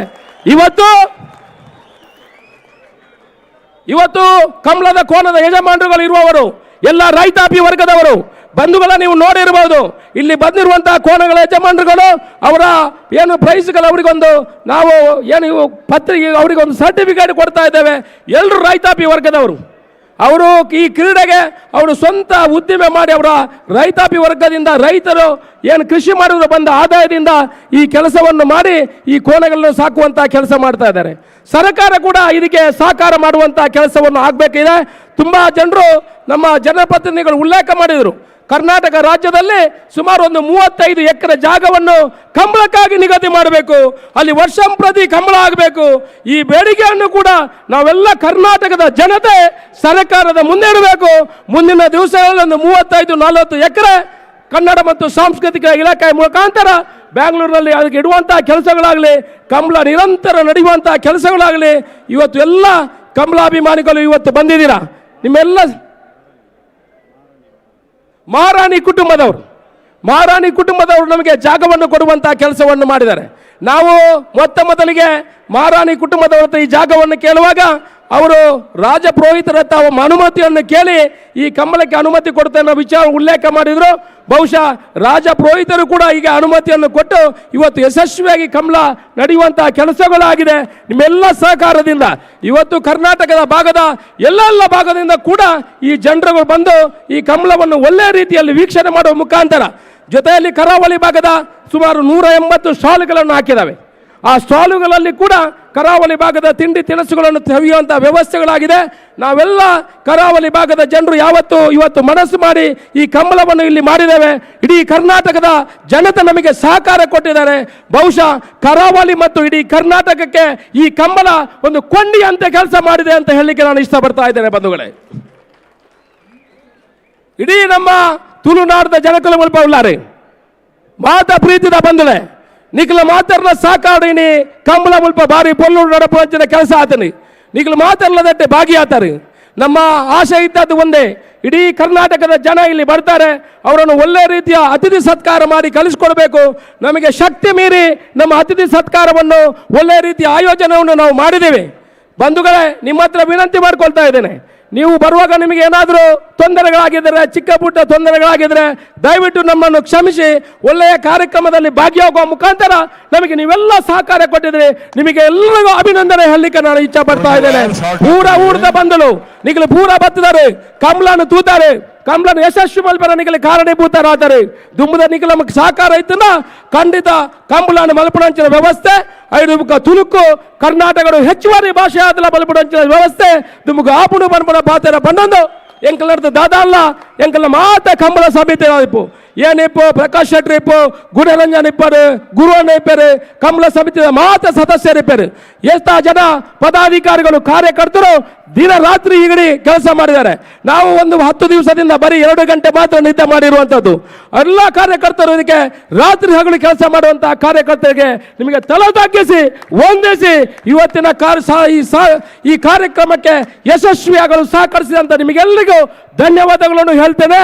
ಇವತ್ತು ಕಂಬಳದ ಕೋಣದ ಯಜಮಾನರುಗಳು ಇರುವವರು ಎಲ್ಲ ರೈತಾಪಿ ವರ್ಗದವರು ಬಂಧುಗಳ ನೀವು ನೋಡಿರಬಹುದು. ಇಲ್ಲಿ ಬಂದಿರುವಂತಹ ಕೋಣಗಳ ಯಜಮಾನರುಗಳು ಅವರ ಏನು ಪ್ರೈಸ್ಗಳು ಅವರಿಗೊಂದು ನಾವು ಏನು ಪತ್ರಿಕೆ ಅವರಿಗೊಂದು ಸರ್ಟಿಫಿಕೇಟ್ ಕೊಡ್ತಾ ಇದ್ದೇವೆ. ಎಲ್ಲರೂ ರೈತಾಪಿ ವರ್ಗದವರು. ಅವರು ಈ ಕ್ರೀಡೆಗೆ ಅವರು ಸ್ವಂತ ಉದ್ದಿಮೆ ಮಾಡಿ ಅವರ ರೈತಾಪಿ ವರ್ಗದಿಂದ ರೈತರು ಏನು ಕೃಷಿ ಮಾಡಿದ್ರು ಬಂದ ಆದಾಯದಿಂದ ಈ ಕೆಲಸವನ್ನು ಮಾಡಿ ಈ ಕೋಣಗಳನ್ನು ಸಾಕುವಂತಹ ಕೆಲಸ ಮಾಡ್ತಾ ಇದ್ದಾರೆ. ಸರ್ಕಾರ ಕೂಡ ಇದಕ್ಕೆ ಸಹಕಾರ ಮಾಡುವಂತಹ ಕೆಲಸವನ್ನು ಆಗಬೇಕಿದೆ. ತುಂಬಾ ಜನರು ನಮ್ಮ ಜನಪ್ರತಿನಿಧಿಗಳು ಉಲ್ಲೇಖ ಮಾಡಿದರು. ಕರ್ನಾಟಕ ರಾಜ್ಯದಲ್ಲಿ ಸುಮಾರು ಒಂದು 35 ಎಕರೆ ಜಾಗವನ್ನು ಕಂಬಳಕ್ಕಾಗಿ ನಿಗದಿ ಮಾಡಬೇಕು. ಅಲ್ಲಿ ವರ್ಷಂಪ್ರತಿ ಕಂಬಳ ಆಗಬೇಕು. ಈ ಬೇಡಿಕೆಯನ್ನು ಕೂಡ ನಾವೆಲ್ಲ ಕರ್ನಾಟಕದ ಜನತೆ ಸರ್ಕಾರದ ಮುಂದೆ ಇಡಬೇಕು. ಮುಂದಿನ ದಿವಸಗಳಲ್ಲಿ ಒಂದು 35-40 ಎಕರೆ ಕನ್ನಡ ಮತ್ತು ಸಾಂಸ್ಕೃತಿಕ ಇಲಾಖೆ ಮುಖಾಂತರ ಬೆಂಗಳೂರಿನಲ್ಲಿ ಅದಕ್ಕೆ ಇಡುವಂತಹ ಕೆಲಸಗಳಾಗಲಿ, ಕಂಬಳ ನಿರಂತರ ನಡೆಯುವಂತಹ ಕೆಲಸಗಳಾಗಲಿ. ಇವತ್ತು ಎಲ್ಲ ಕಂಬಳಾಭಿಮಾನಿಗಳು ಇವತ್ತು ಬಂದಿದ್ದೀರಾ. ನಿಮ್ಮೆಲ್ಲ ಮಹಾರಾಣಿ ಕುಟುಂಬದವರು ನಮಗೆ ಜಾಗವನ್ನು ಕೊಡುವಂತಹ ಕೆಲಸವನ್ನು ಮಾಡಿದ್ದಾರೆ. ನಾವು ಮೊದಲಿಗೆ ಮಹಾರಾಣಿ ಕುಟುಂಬದವರ ಈ ಜಾಗವನ್ನು ಕೇಳುವಾಗ ಅವರು ರಾಜಪುರೋಹಿತರ ತಾವು ಅನುಮತಿಯನ್ನು ಕೇಳಿ ಈ ಕಂಬಳಕ್ಕೆ ಅನುಮತಿ ಕೊಡುತ್ತೆ ಅನ್ನೋ ವಿಚಾರ ಉಲ್ಲೇಖ ಮಾಡಿದ್ರು. ಬಹುಶಃ ರಾಜಪುರೋಹಿತರು ಕೂಡ ಈಗ ಅನುಮತಿಯನ್ನು ಕೊಟ್ಟು ಇವತ್ತು ಯಶಸ್ವಿಯಾಗಿ ಕಂಬಳ ನಡೆಯುವಂತಹ ಕೆಲಸಗಳಾಗಿದೆ. ನಿಮ್ಮೆಲ್ಲ ಸಹಕಾರದಿಂದ ಇವತ್ತು ಕರ್ನಾಟಕದ ಭಾಗದ ಎಲ್ಲ ಭಾಗದಿಂದ ಕೂಡ ಈ ಜನರುಗಳು ಬಂದು ಈ ಕಂಬಳವನ್ನು ಒಳ್ಳೆಯ ರೀತಿಯಲ್ಲಿ ವೀಕ್ಷಣೆ ಮಾಡುವ ಮುಖಾಂತರ ಜೊತೆಯಲ್ಲಿ ಕರಾವಳಿ ಭಾಗದ ಸುಮಾರು 180 ಸ್ಟಾಲ್ಗಳನ್ನು ಹಾಕಿದ್ದಾವೆ. ಆ ಸ್ಟಾಲುಗಳಲ್ಲಿ ಕೂಡ ಕರಾವಳಿ ಭಾಗದ ತಿಂಡಿ ತಿನಿಸುಗಳನ್ನು ಸವಿಯುವಂತಹ ವ್ಯವಸ್ಥೆಗಳಾಗಿದೆ. ನಾವೆಲ್ಲ ಕರಾವಳಿ ಭಾಗದ ಜನರು ಇವತ್ತು ಮನಸ್ಸು ಮಾಡಿ ಈ ಕಂಬಳವನ್ನು ಇಲ್ಲಿ ಮಾಡಿದ್ದೇವೆ. ಇಡೀ ಕರ್ನಾಟಕದ ಜನತೆ ನಮಗೆ ಸಹಕಾರ ಕೊಟ್ಟಿದ್ದಾರೆ. ಬಹುಶಃ ಕರಾವಳಿ ಮತ್ತು ಇಡೀ ಕರ್ನಾಟಕಕ್ಕೆ ಈ ಕಂಬಳ ಒಂದು ಕೊಂಡಿಯಂತೆ ಕೆಲಸ ಮಾಡಿದೆ ಅಂತ ಹೇಳಲಿಕ್ಕೆ ನಾನು ಇಷ್ಟಪಡ್ತಾ ಇದ್ದೇನೆ ಬಂಧುಗಳೇ. ಇಡೀ ನಮ್ಮ ತುಳುನಾಡದ ಜನಕುಲ ಮುಲ್ಪವುಳ್ಳಾರೆ ಮಾತ ಪ್ರೀತಿದ ಬಂಧುಳೆ ನಿಖಿಲ ಮಾತರ್ನ ಸಾಕಾಡಿನಿ ಕಂಬಳ ಮುಲ್ಪ ಬಾರಿ ಪೊಲ್ಲೂರು ನಡಪಂಚಿನ ಕೆಲಸ ಆತನಿ ನಿಖಿಲ ಮಾತರ್ಲದಟ್ಟೆ ಭಾಗಿಯಾತಾರೆ. ನಮ್ಮ ಆಶೆ ಇದ್ದದ್ದು ಒಂದೇ, ಇಡೀ ಕರ್ನಾಟಕದ ಜನ ಇಲ್ಲಿ ಬರ್ತಾರೆ, ಅವರನ್ನು ಒಳ್ಳೆ ರೀತಿಯ ಅತಿಥಿ ಸತ್ಕಾರ ಮಾಡಿ ಕಳಿಸ್ಕೊಡ್ಬೇಕು. ನಮಗೆ ಶಕ್ತಿ ಮೀರಿ ನಮ್ಮ ಅತಿಥಿ ಸತ್ಕಾರವನ್ನು ಒಳ್ಳೆ ರೀತಿಯ ಆಯೋಜನೆಯನ್ನು ನಾವು ಮಾಡಿದ್ದೇವೆ. ಬಂಧುಗಳೇ, ನಿಮ್ಮ ಹತ್ರ ವಿನಂತಿ ಮಾಡ್ಕೊಳ್ತಾ ಇದ್ದೇನೆ, ನೀವು ಬರುವಾಗ ನಿಮಗೆ ಏನಾದರೂ ತೊಂದರೆಗಳಾಗಿದ್ದರೆ, ಚಿಕ್ಕ ಪುಟ್ಟ ತೊಂದರೆಗಳಾಗಿದ್ದರೆ ದಯವಿಟ್ಟು ನಮ್ಮನ್ನು ಕ್ಷಮಿಸಿ. ಒಳ್ಳೆಯ ಕಾರ್ಯಕ್ರಮದಲ್ಲಿ ಭಾಗಿಯಾಗುವ ಮುಖಾಂತರ ನಮಗೆ ನೀವೆಲ್ಲ ಸಹಕಾರ ಕೊಟ್ಟಿದ್ರೆ ನಿಮಗೆ ಎಲ್ಲರಿಗೂ ಅಭಿನಂದನೆ ಹೇಳಲಿಕ್ಕೆ ನಾನು ಇಚ್ಛೆ ಪಡ್ತಾ ಇದ್ದೇನೆ. ಪೂರ ಊರ್ದ ಬಂದಳು ನಿಗಲು ಪೂರ ಬತ್ತಿದ್ದಾರೆ, ಕಂಬಳನ್ನು ತೂತಾರೆ, ಕಂಬಳನ್ನು ಯಶಸ್ವಿ ಮಲ್ಪರ ನಿಗಲಿ ಕಾರಣೀಭೂತರಾದರೆ ದುಂಬದ ನಿಗಲ ನಮಗೆ ಸಹಕಾರ ಇತ್ತನ ಖಂಡಿತ ಕಂಬಳನ್ನು ಮಲ್ಪಡಂಚಿನ ವ್ಯವಸ್ಥೆ ಐದು ಮುಖ ತುಳುಕು ಕರ್ನಾಟಕದ ಹೆಚ್ಚುವರಿ ಭಾಷೆ ಆದಲ ಮಲ್ಪಡಂಚಿನ ವ್ಯವಸ್ಥೆ ದುಮ್ಗ ಆಪುಡು ಬನ್ಪಡ ಪಾತ್ರ ಬಂದೊಂದು ಎಂಕಲ್ ನಡೆದ ದಾದಾಲ್ಲ ಎಂಕಲ್ನ ಮಾತ ಕಂಬಳ ಸಮಿತಿ ಇಪ್ಪು ಏನಿಪ್ಪು ಪ್ರಕಾಶ್ ಶೆಟ್ಟಿ ಇಪ್ಪು ಗುಣರಂಜನ್ ಇಪ್ಪರು ಗುರುವಣ್ಣ ಇಪ್ಪರು ಕಂಬಳ ಸಮಿತಿಯ ಮಾತ ಸದಸ್ಯರಿಪ್ಪರು ಎಷ್ಟಾ ಜನ ಪದಾಧಿಕಾರಿಗಳು ಕಾರ್ಯಕರ್ತರು ದಿನ ರಾತ್ರಿ ಈಗಡಿ ಕೆಲಸ ಮಾಡಿದ್ದಾರೆ. ನಾವು ಒಂದು 10 ದಿವಸದಿಂದ ಬರೀ 2 ಗಂಟೆ ಮಾತ್ರ ನಿದ್ದೆ ಮಾಡಿರುವಂಥದ್ದು. ಎಲ್ಲ ಕಾರ್ಯಕರ್ತರು ಇದಕ್ಕೆ ರಾತ್ರಿ ಹಗಲು ಕೆಲಸ ಮಾಡುವಂತಹ ಕಾರ್ಯಕರ್ತರಿಗೆ ನಿಮಗೆ ತಲೆ ತಗ್ಗಿಸಿ ವಂದಿಸಿ ಇವತ್ತಿನ ಈ ಕಾರ್ಯಕ್ರಮಕ್ಕೆ ಯಶಸ್ವಿಯಾಗಲು ಸಹಕರಿಸಿದಂತ ನಿಮಗೆಲ್ಲರಿಗೂ ಧನ್ಯವಾದಗಳನ್ನು ಹೇಳ್ತೇನೆ.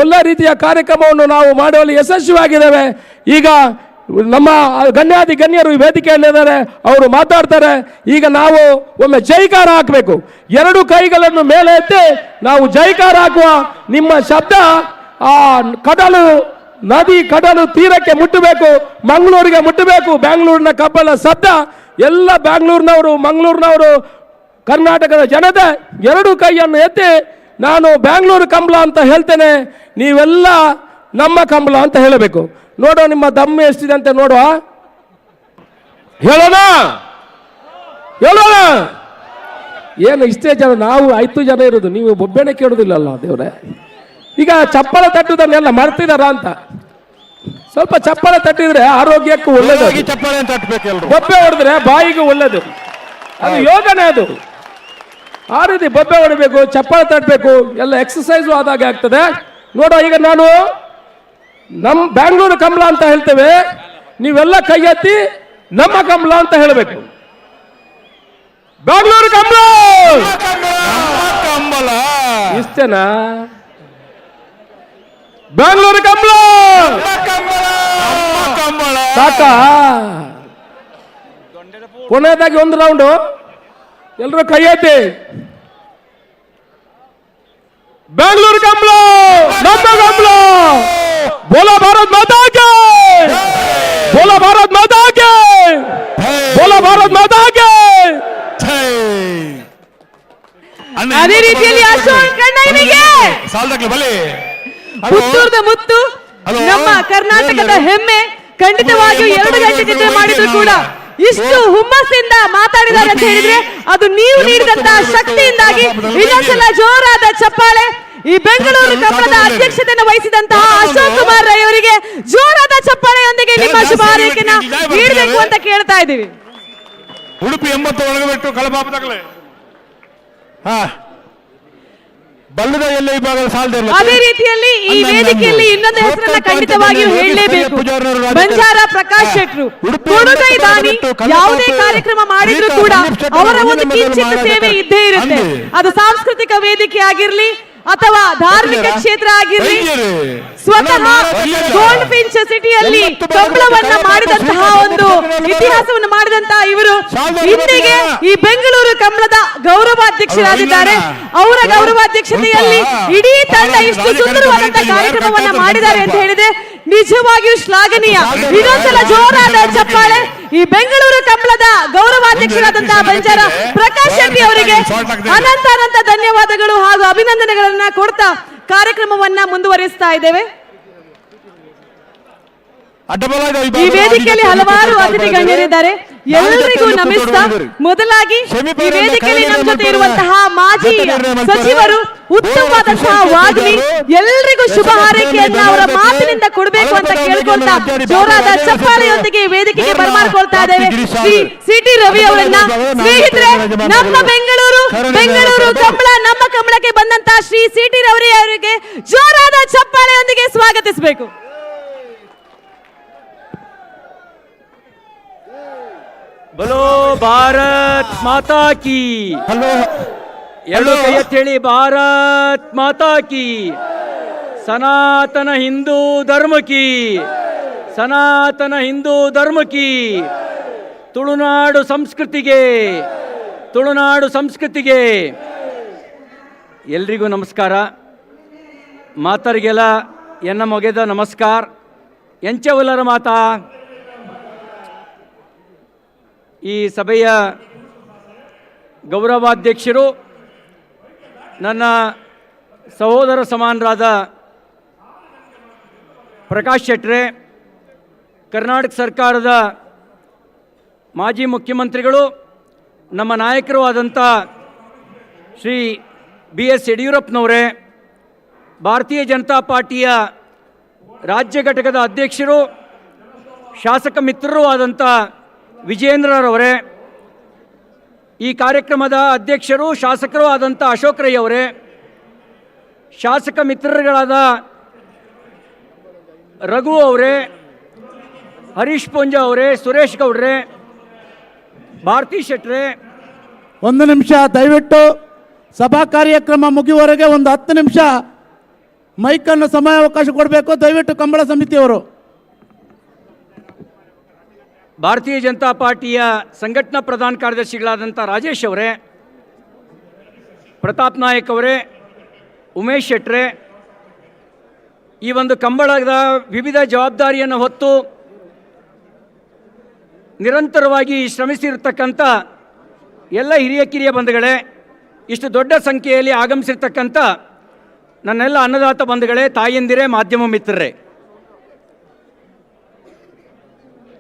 ಎಲ್ಲ ರೀತಿಯ ಕಾರ್ಯಕ್ರಮವನ್ನು ನಾವು ಮಾಡುವಲ್ಲಿ ಯಶಸ್ವಿಯಾಗಿದ್ದೇವೆ. ಈಗ ನಮ್ಮ ಗಣ್ಯರು ವೇದಿಕೆಯಲ್ಲಿದ್ದಾರೆ, ಅವರು ಮಾತಾಡ್ತಾರೆ. ಈಗ ನಾವು ಒಮ್ಮೆ ಜೈಕಾರ ಹಾಕಬೇಕು, 2 ಕೈಗಳನ್ನು ಮೇಲೆ ಎತ್ತಿ ನಾವು ಜೈಕಾರ ಹಾಕುವ. ನಿಮ್ಮ ಶಬ್ದ ಆ ನದಿ ಕಡಲು ತೀರಕ್ಕೆ ಮುಟ್ಟಬೇಕು, ಮಂಗಳೂರಿಗೆ ಮುಟ್ಟಬೇಕು. ಬೆಂಗಳೂರಿನ ಕಬ್ಬಲ ಶಬ್ದ ಎಲ್ಲ ಬೆಂಗಳೂರಿನವರು ಮಂಗಳೂರಿನವರು ಕರ್ನಾಟಕದ ಜನತೆ 2 ಕೈಯನ್ನು ಎತ್ತಿ ನಾನು ಬೆಂಗಳೂರು ಕಂಬಳ ಅಂತ ಹೇಳ್ತೇನೆ, ನೀವೆಲ್ಲ ನಮ್ಮ ಕಂಬಳ ಅಂತ ಹೇಳಬೇಕು. ನೋಡೋ ನಿಮ್ಮ ದಮ್ಮು ಎಷ್ಟಿದೆ ಅಂತ ನೋಡುವ, ಹೇಳೋಣ ಏನು ಇಷ್ಟೇ ಜನ, ನಾವು 5 ಜನ ಇರೋದು, ನೀವು ಬೊಬ್ಬೆನೆ ಕೇಳೋದಿಲ್ಲಲ್ಲ ದೇವ್ರೆ. ಈಗ ಚಪ್ಪಳ ತಟ್ಟುದನ್ನೆಲ್ಲ ಮರ್ತಿದಾರ ಅಂತ, ಸ್ವಲ್ಪ ಚಪ್ಪಳ ತಟ್ಟಿದ್ರೆ ಆರೋಗ್ಯಕ್ಕೂ ಒಳ್ಳೇದು, ಚಪ್ಪಾಳೆ ತಟ್ಟಬೇಕು. ಬೊಬ್ಬೆ ಹೊಡೆದ್ರೆ ಬಾಯಿಗೂ ಒಳ್ಳೇದು, ಅದು ಯೋಗನೇ ಅದು. ಆ ರೀತಿ ಬೊಬ್ಬೆ ಹೊಡಿಬೇಕು, ಚಪ್ಪಳ ತಟ್ಟಬೇಕು, ಎಲ್ಲ ಎಕ್ಸಸೈಸು ಆದಾಗೆ ಆಗ್ತದೆ. ನೋಡೋ ಈಗ ನಾನು ನಮ್ಮ ಬೆಂಗಳೂರು ಕಂಬಳ ಅಂತ ಹೇಳ್ತೇವೆ, ನೀವೆಲ್ಲ ಕೈ ಎತ್ತಿ ನಮ್ಮ ಕಂಬಳ ಅಂತ ಹೇಳಬೇಕು. ಬೆಂಗಳೂರು ಕಂಬಳ ಕಂಬಳ ಇಷ್ಟೇನಾ? ಬೆಂಗಳೂರು ಕಂಬಳ ಕಂಬಳ ಸಾಕಾ? ಕೊನೆಯದಾಗಿ ಒಂದು ರೌಂಡು ಎಲ್ಲರೂ ಕೈ ಎತ್ತಿ. ಬೆಂಗಳೂರು ಕಂಬಳ ನಮ್ಮ ಕಂಬಳ. ಬೋಲೋ ಭಾರತ್ ಮಾತಾ ಕೆ, ಬೋಲೋ ಭಾರತ್ ಮಾತಾ ಕೆ, ಬೋಲೋ ಭಾರತ್ ಮಾತಾ ಕೆ. ಅದೇ ರೀತಿಯಲ್ಲಿ ಅಶೋಕ್ ಕಣ್ಣಯ್ಯನಿಗೆ ಸಾಲದಾಗ್ಲಿ ಬಲಿ ಪುತ್ತೂರದ ಮುತ್ತು, ನಮ್ಮ ಕರ್ನಾಟಕದ ಹೆಮ್ಮೆ. ಖಂಡಿತವಾಗಿಯೂ 2 ಗಂಟೆ ನಿದ್ರೆ ಮಾಡಿದ್ರು ಕೂಡ ಇಷ್ಟು ಹುಮ್ಮಸ್ಸಿಂದ ಮಾತಾಡಿದ್ದಾರೆ ಅಂತ ಹೇಳಿದ್ರೆ ಅದು ನೀವು ನೀಡಿದಂತಹ ಶಕ್ತಿಯಿಂದಾಗಿ. ಇನ್ನೊಂದ್ಸಲ ಜೋರಾದ ಚಪ್ಪಾಳೆ. ಈ ಬೆಂಗಳೂರು ಕಂಬಳದ ಅಧ್ಯಕ್ಷತೆಯನ್ನು ವಹಿಸಿದಂತಹ ಅಶೋಕ್ ಕುಮಾರ್ ರೈ ಅವರಿಗೆ ಜೋರಾದ ಚಪ್ಪಾಳೆಯೊಂದಿಗೆ ನಿಮ್ಮ ಶುಭ ಹಾರೈಕೆಯನ್ನ ನೀಡಬೇಕು ಅಂತ ಕೇಳ್ತಾ ಇದ್ದೀವಿ. ಉಡುಪಿ 80 ಒಳಗಬಿಟ್ಟು ಕಳಪಾಪದಾಗಲೇ ಬಲ್ಲದ ಎಲ್ಲ ಈ ಭಾಗದ ಸಾಲದ ಅದೇ ರೀತಿಯಲ್ಲಿ ಈ ವೇದಿಕೆಯಲ್ಲಿ ಇನ್ನೊಂದು ಹೆಸರನ್ನ ಖಂಡಿತವಾಗಿಯೂ ಹೇಳಲೇಬೇಕು. ಬಂಜಾರ ಪ್ರಕಾಶ್ ಶೆಟ್ರು ಕೊಡುಗೈ ದಾನಿ. ಯಾವುದೇ ಕಾರ್ಯಕ್ರಮ ಮಾಡಿದ್ರು ಕೂಡ ಅವರ ಒಂದು ಕಿಂಚಿತ್ ಸೇವೆ ಇದ್ದೇ ಇರುತ್ತೆ. ಅದು ಸಾಂಸ್ಕೃತಿಕ ವೇದಿಕೆ ಆಗಿರ್ಲಿ ಅಥವಾ ಧಾರ್ಮಿಕ ಕ್ಷೇತ್ರ ಆಗಿರ್ಲಿ, ಸ್ವತಃ ಗೋಲ್ಡ್ ಫಿಂಚ್ ಸಿಟಿಯಲ್ಲಿ ಕಂಬಳವನ್ನ ಮಾಡಿದಂತಹ ಒಂದು ಇತಿಹಾಸವನ್ನು ಮಾಡಿದಂತಹ ಇವರು ಇಂದಿಗೆ ಈ ಬೆಂಗಳೂರು ಕಂಬಳದ ಗೌರವಾಧ್ಯಕ್ಷರಾಗಿದ್ದಾರೆ. ಅವರ ಗೌರವಾಧ್ಯಕ್ಷತೆಯಲ್ಲಿ ಇಡೀ ತಂಡ ಇಷ್ಟು ಸುಂದರವಾದಂತಹ ಕಾರ್ಯಕ್ರಮವನ್ನ ಮಾಡಿದ್ದಾರೆ ಅಂತ ಹೇಳಿದ್ರೆ ನಿಜವಾಗಿಯೂ ಶ್ಲಾಘನೀಯ. ಇದೊಂದ್ಸಲ ಜೋರಾದ ಚಪ್ಪಾಳೆ ಈ ಬೆಂಗಳೂರು ಕಂಬಳದ ಗೌರವಾಧ್ಯಕ್ಷರಾದಂತಹ ಬಂಜಾರ ಪ್ರಕಾಶ್ ಶೆಟ್ಟಿ ಅವರಿಗೆ ಅನಂತ ಧನ್ಯವಾದಗಳು ಹಾಗೂ ಅಭಿನಂದನೆಗಳನ್ನ ಕೊಡ್ತಾ ಕಾರ್ಯಕ್ರಮವನ್ನ ಮುಂದುವರಿಸ್ತಾ ಇದ್ದೇವೆ. ಈ ವೇದಿಕೆಯಲ್ಲಿ ಹಲವಾರು ಅತಿಥಿ ಗಣ್ಯರಿದ್ದಾರೆ, ಎಲ್ಲರಿಗೂ ನಮಿಸ್ತಾ ಮೊದಲಾಗಿ ಈ ವೇದಿಕೆಯಲ್ಲಿ ನಮ್ಮ ಜೊತೆ ಇರುವಂತಹ ಮಾಜಿ ಸಚಿವರು, ಉತ್ತಮವಾದಂತಹ ವಾಗ್ಮಿ, ಎಲ್ಲರಿಗೂ ಶುಭ ಹಾರೈಕೆಯನ್ನ ಅವರ ಮಾತಿನಿಂದ ಕೊಡಬೇಕು ಅಂತ ಕೇಳ್ಕೊಳ್ತಾ ಜೋರಾದ ಚಪ್ಪಾಳೆಯೊಂದಿಗೆ ಈ ವೇದಿಕೆಗೆ ಬರಮಾಡ್ಕೊಳ್ತಾ ಇದ್ದೇವೆ ಶ್ರೀ ಸಿ.ಟಿ. ರವಿ ಅವರನ್ನ. ಸ್ನೇಹಿತರೆ, ನಮ್ಮ ಬೆಂಗಳೂರು ಕಂಬಳ, ನಮ್ಮ ಕಂಬಳಕ್ಕೆ ಬಂದಂತಹ ಶ್ರೀ ಸಿ.ಟಿ. ರವಿ ಅವರಿಗೆ ಜೋರಾದ ಚಪ್ಪಾಳೆಯೊಂದಿಗೆ ಸ್ವಾಗತಿಸಬೇಕು. बोलो भारत माता की। ಹಲೋ ಎರಡು ಕೈ ಎತ್ತಿ ಹೇಳಿ, ಭಾರತ್ ಮಾತಾ ಕಿ, ಸನಾತನ ಹಿಂದೂ ಧರ್ಮ ಕಿ, ಸನಾತನ ಹಿಂದೂ ಧರ್ಮ ಕಿ, ತುಳುನಾಡು ಸಂಸ್ಕೃತಿಗೆ, ತುಳುನಾಡು ಸಂಸ್ಕೃತಿಗೆ. ಎಲ್ರಿಗೂ ನಮಸ್ಕಾರ. ಮಾತರಿಗೆಲ್ಲ ಎನ್ನ ಮೊಗೆದ ನಮಸ್ಕಾರ. ಎಂಚವಲ್ಲರ ಮಾತಾ. ಈ ಸಭೆಯ ಗೌರವಾಧ್ಯಕ್ಷರು ನನ್ನ ಸಹೋದರ ಸಮಾನರಾದ ಪ್ರಕಾಶ್ ಶೆಟ್ರೆ, ಕರ್ನಾಟಕ ಸರ್ಕಾರದ ಮಾಜಿ ಮುಖ್ಯಮಂತ್ರಿಗಳು, ನಮ್ಮ ನಾಯಕರು ಆದಂಥ ಶ್ರೀ BS ಯಡಿಯೂರಪ್ಪನವರೇ, ಭಾರತೀಯ ಜನತಾ ಪಾರ್ಟಿಯ ರಾಜ್ಯ ಘಟಕದ ಅಧ್ಯಕ್ಷರು, ಶಾಸಕ ಮಿತ್ರರೂ ಆದಂಥ ವಿಜೇಂದ್ರರವರೇ, ಈ ಕಾರ್ಯಕ್ರಮದ ಅಧ್ಯಕ್ಷರು ಶಾಸಕರು ಆದಂಥ ಅಶೋಕ್ ರೈ ಅವರೇ, ಶಾಸಕ ಮಿತ್ರರುಗಳಾದ ರಘು ಅವರೇ, ಹರೀಶ್ ಪೂಂಜ ಅವರೇ, ಸುರೇಶ್ ಗೌಡ್ರೆ, ಭಾರತಿ ಶೆಟ್ರೆ. ಒಂದು ನಿಮಿಷ ದಯವಿಟ್ಟು ಸಭಾ ಕಾರ್ಯಕ್ರಮ ಮುಗಿಯುವವರೆಗೆ ಒಂದು 10 ನಿಮಿಷ ಮೈಕನ್ನು ಸಮಯಾವಕಾಶ ಕೊಡಬೇಕು ದಯವಿಟ್ಟು ಕಂಬಳ ಸಮಿತಿಯವರು. ಭಾರತೀಯ ಜನತಾ ಪಾರ್ಟಿಯ ಸಂಘಟನಾ ಪ್ರಧಾನ ಕಾರ್ಯದರ್ಶಿಗಳಾದಂಥ ರಾಜೇಶ್ ಅವರೇ, ಪ್ರತಾಪ್ ನಾಯಕ್ ಅವರೇ, ಉಮೇಶ್ ಶೆಟ್ರೆ, ಈ ಒಂದು ಕಂಬಳದ ವಿವಿಧ ಜವಾಬ್ದಾರಿಯನ್ನು ಹೊತ್ತು ನಿರಂತರವಾಗಿ ಶ್ರಮಿಸಿರ್ತಕ್ಕಂಥ ಎಲ್ಲ ಹಿರಿಯ ಕಿರಿಯ ಬಂಧುಗಳೇ, ಇಷ್ಟು ದೊಡ್ಡ ಸಂಖ್ಯೆಯಲ್ಲಿ ಆಗಮಿಸಿರ್ತಕ್ಕಂಥ ನನ್ನೆಲ್ಲ ಅನ್ನದಾತ ಬಂಧುಗಳೇ, ತಾಯಂದಿರೇ, ಮಾಧ್ಯಮ ಮಿತ್ರರೇ,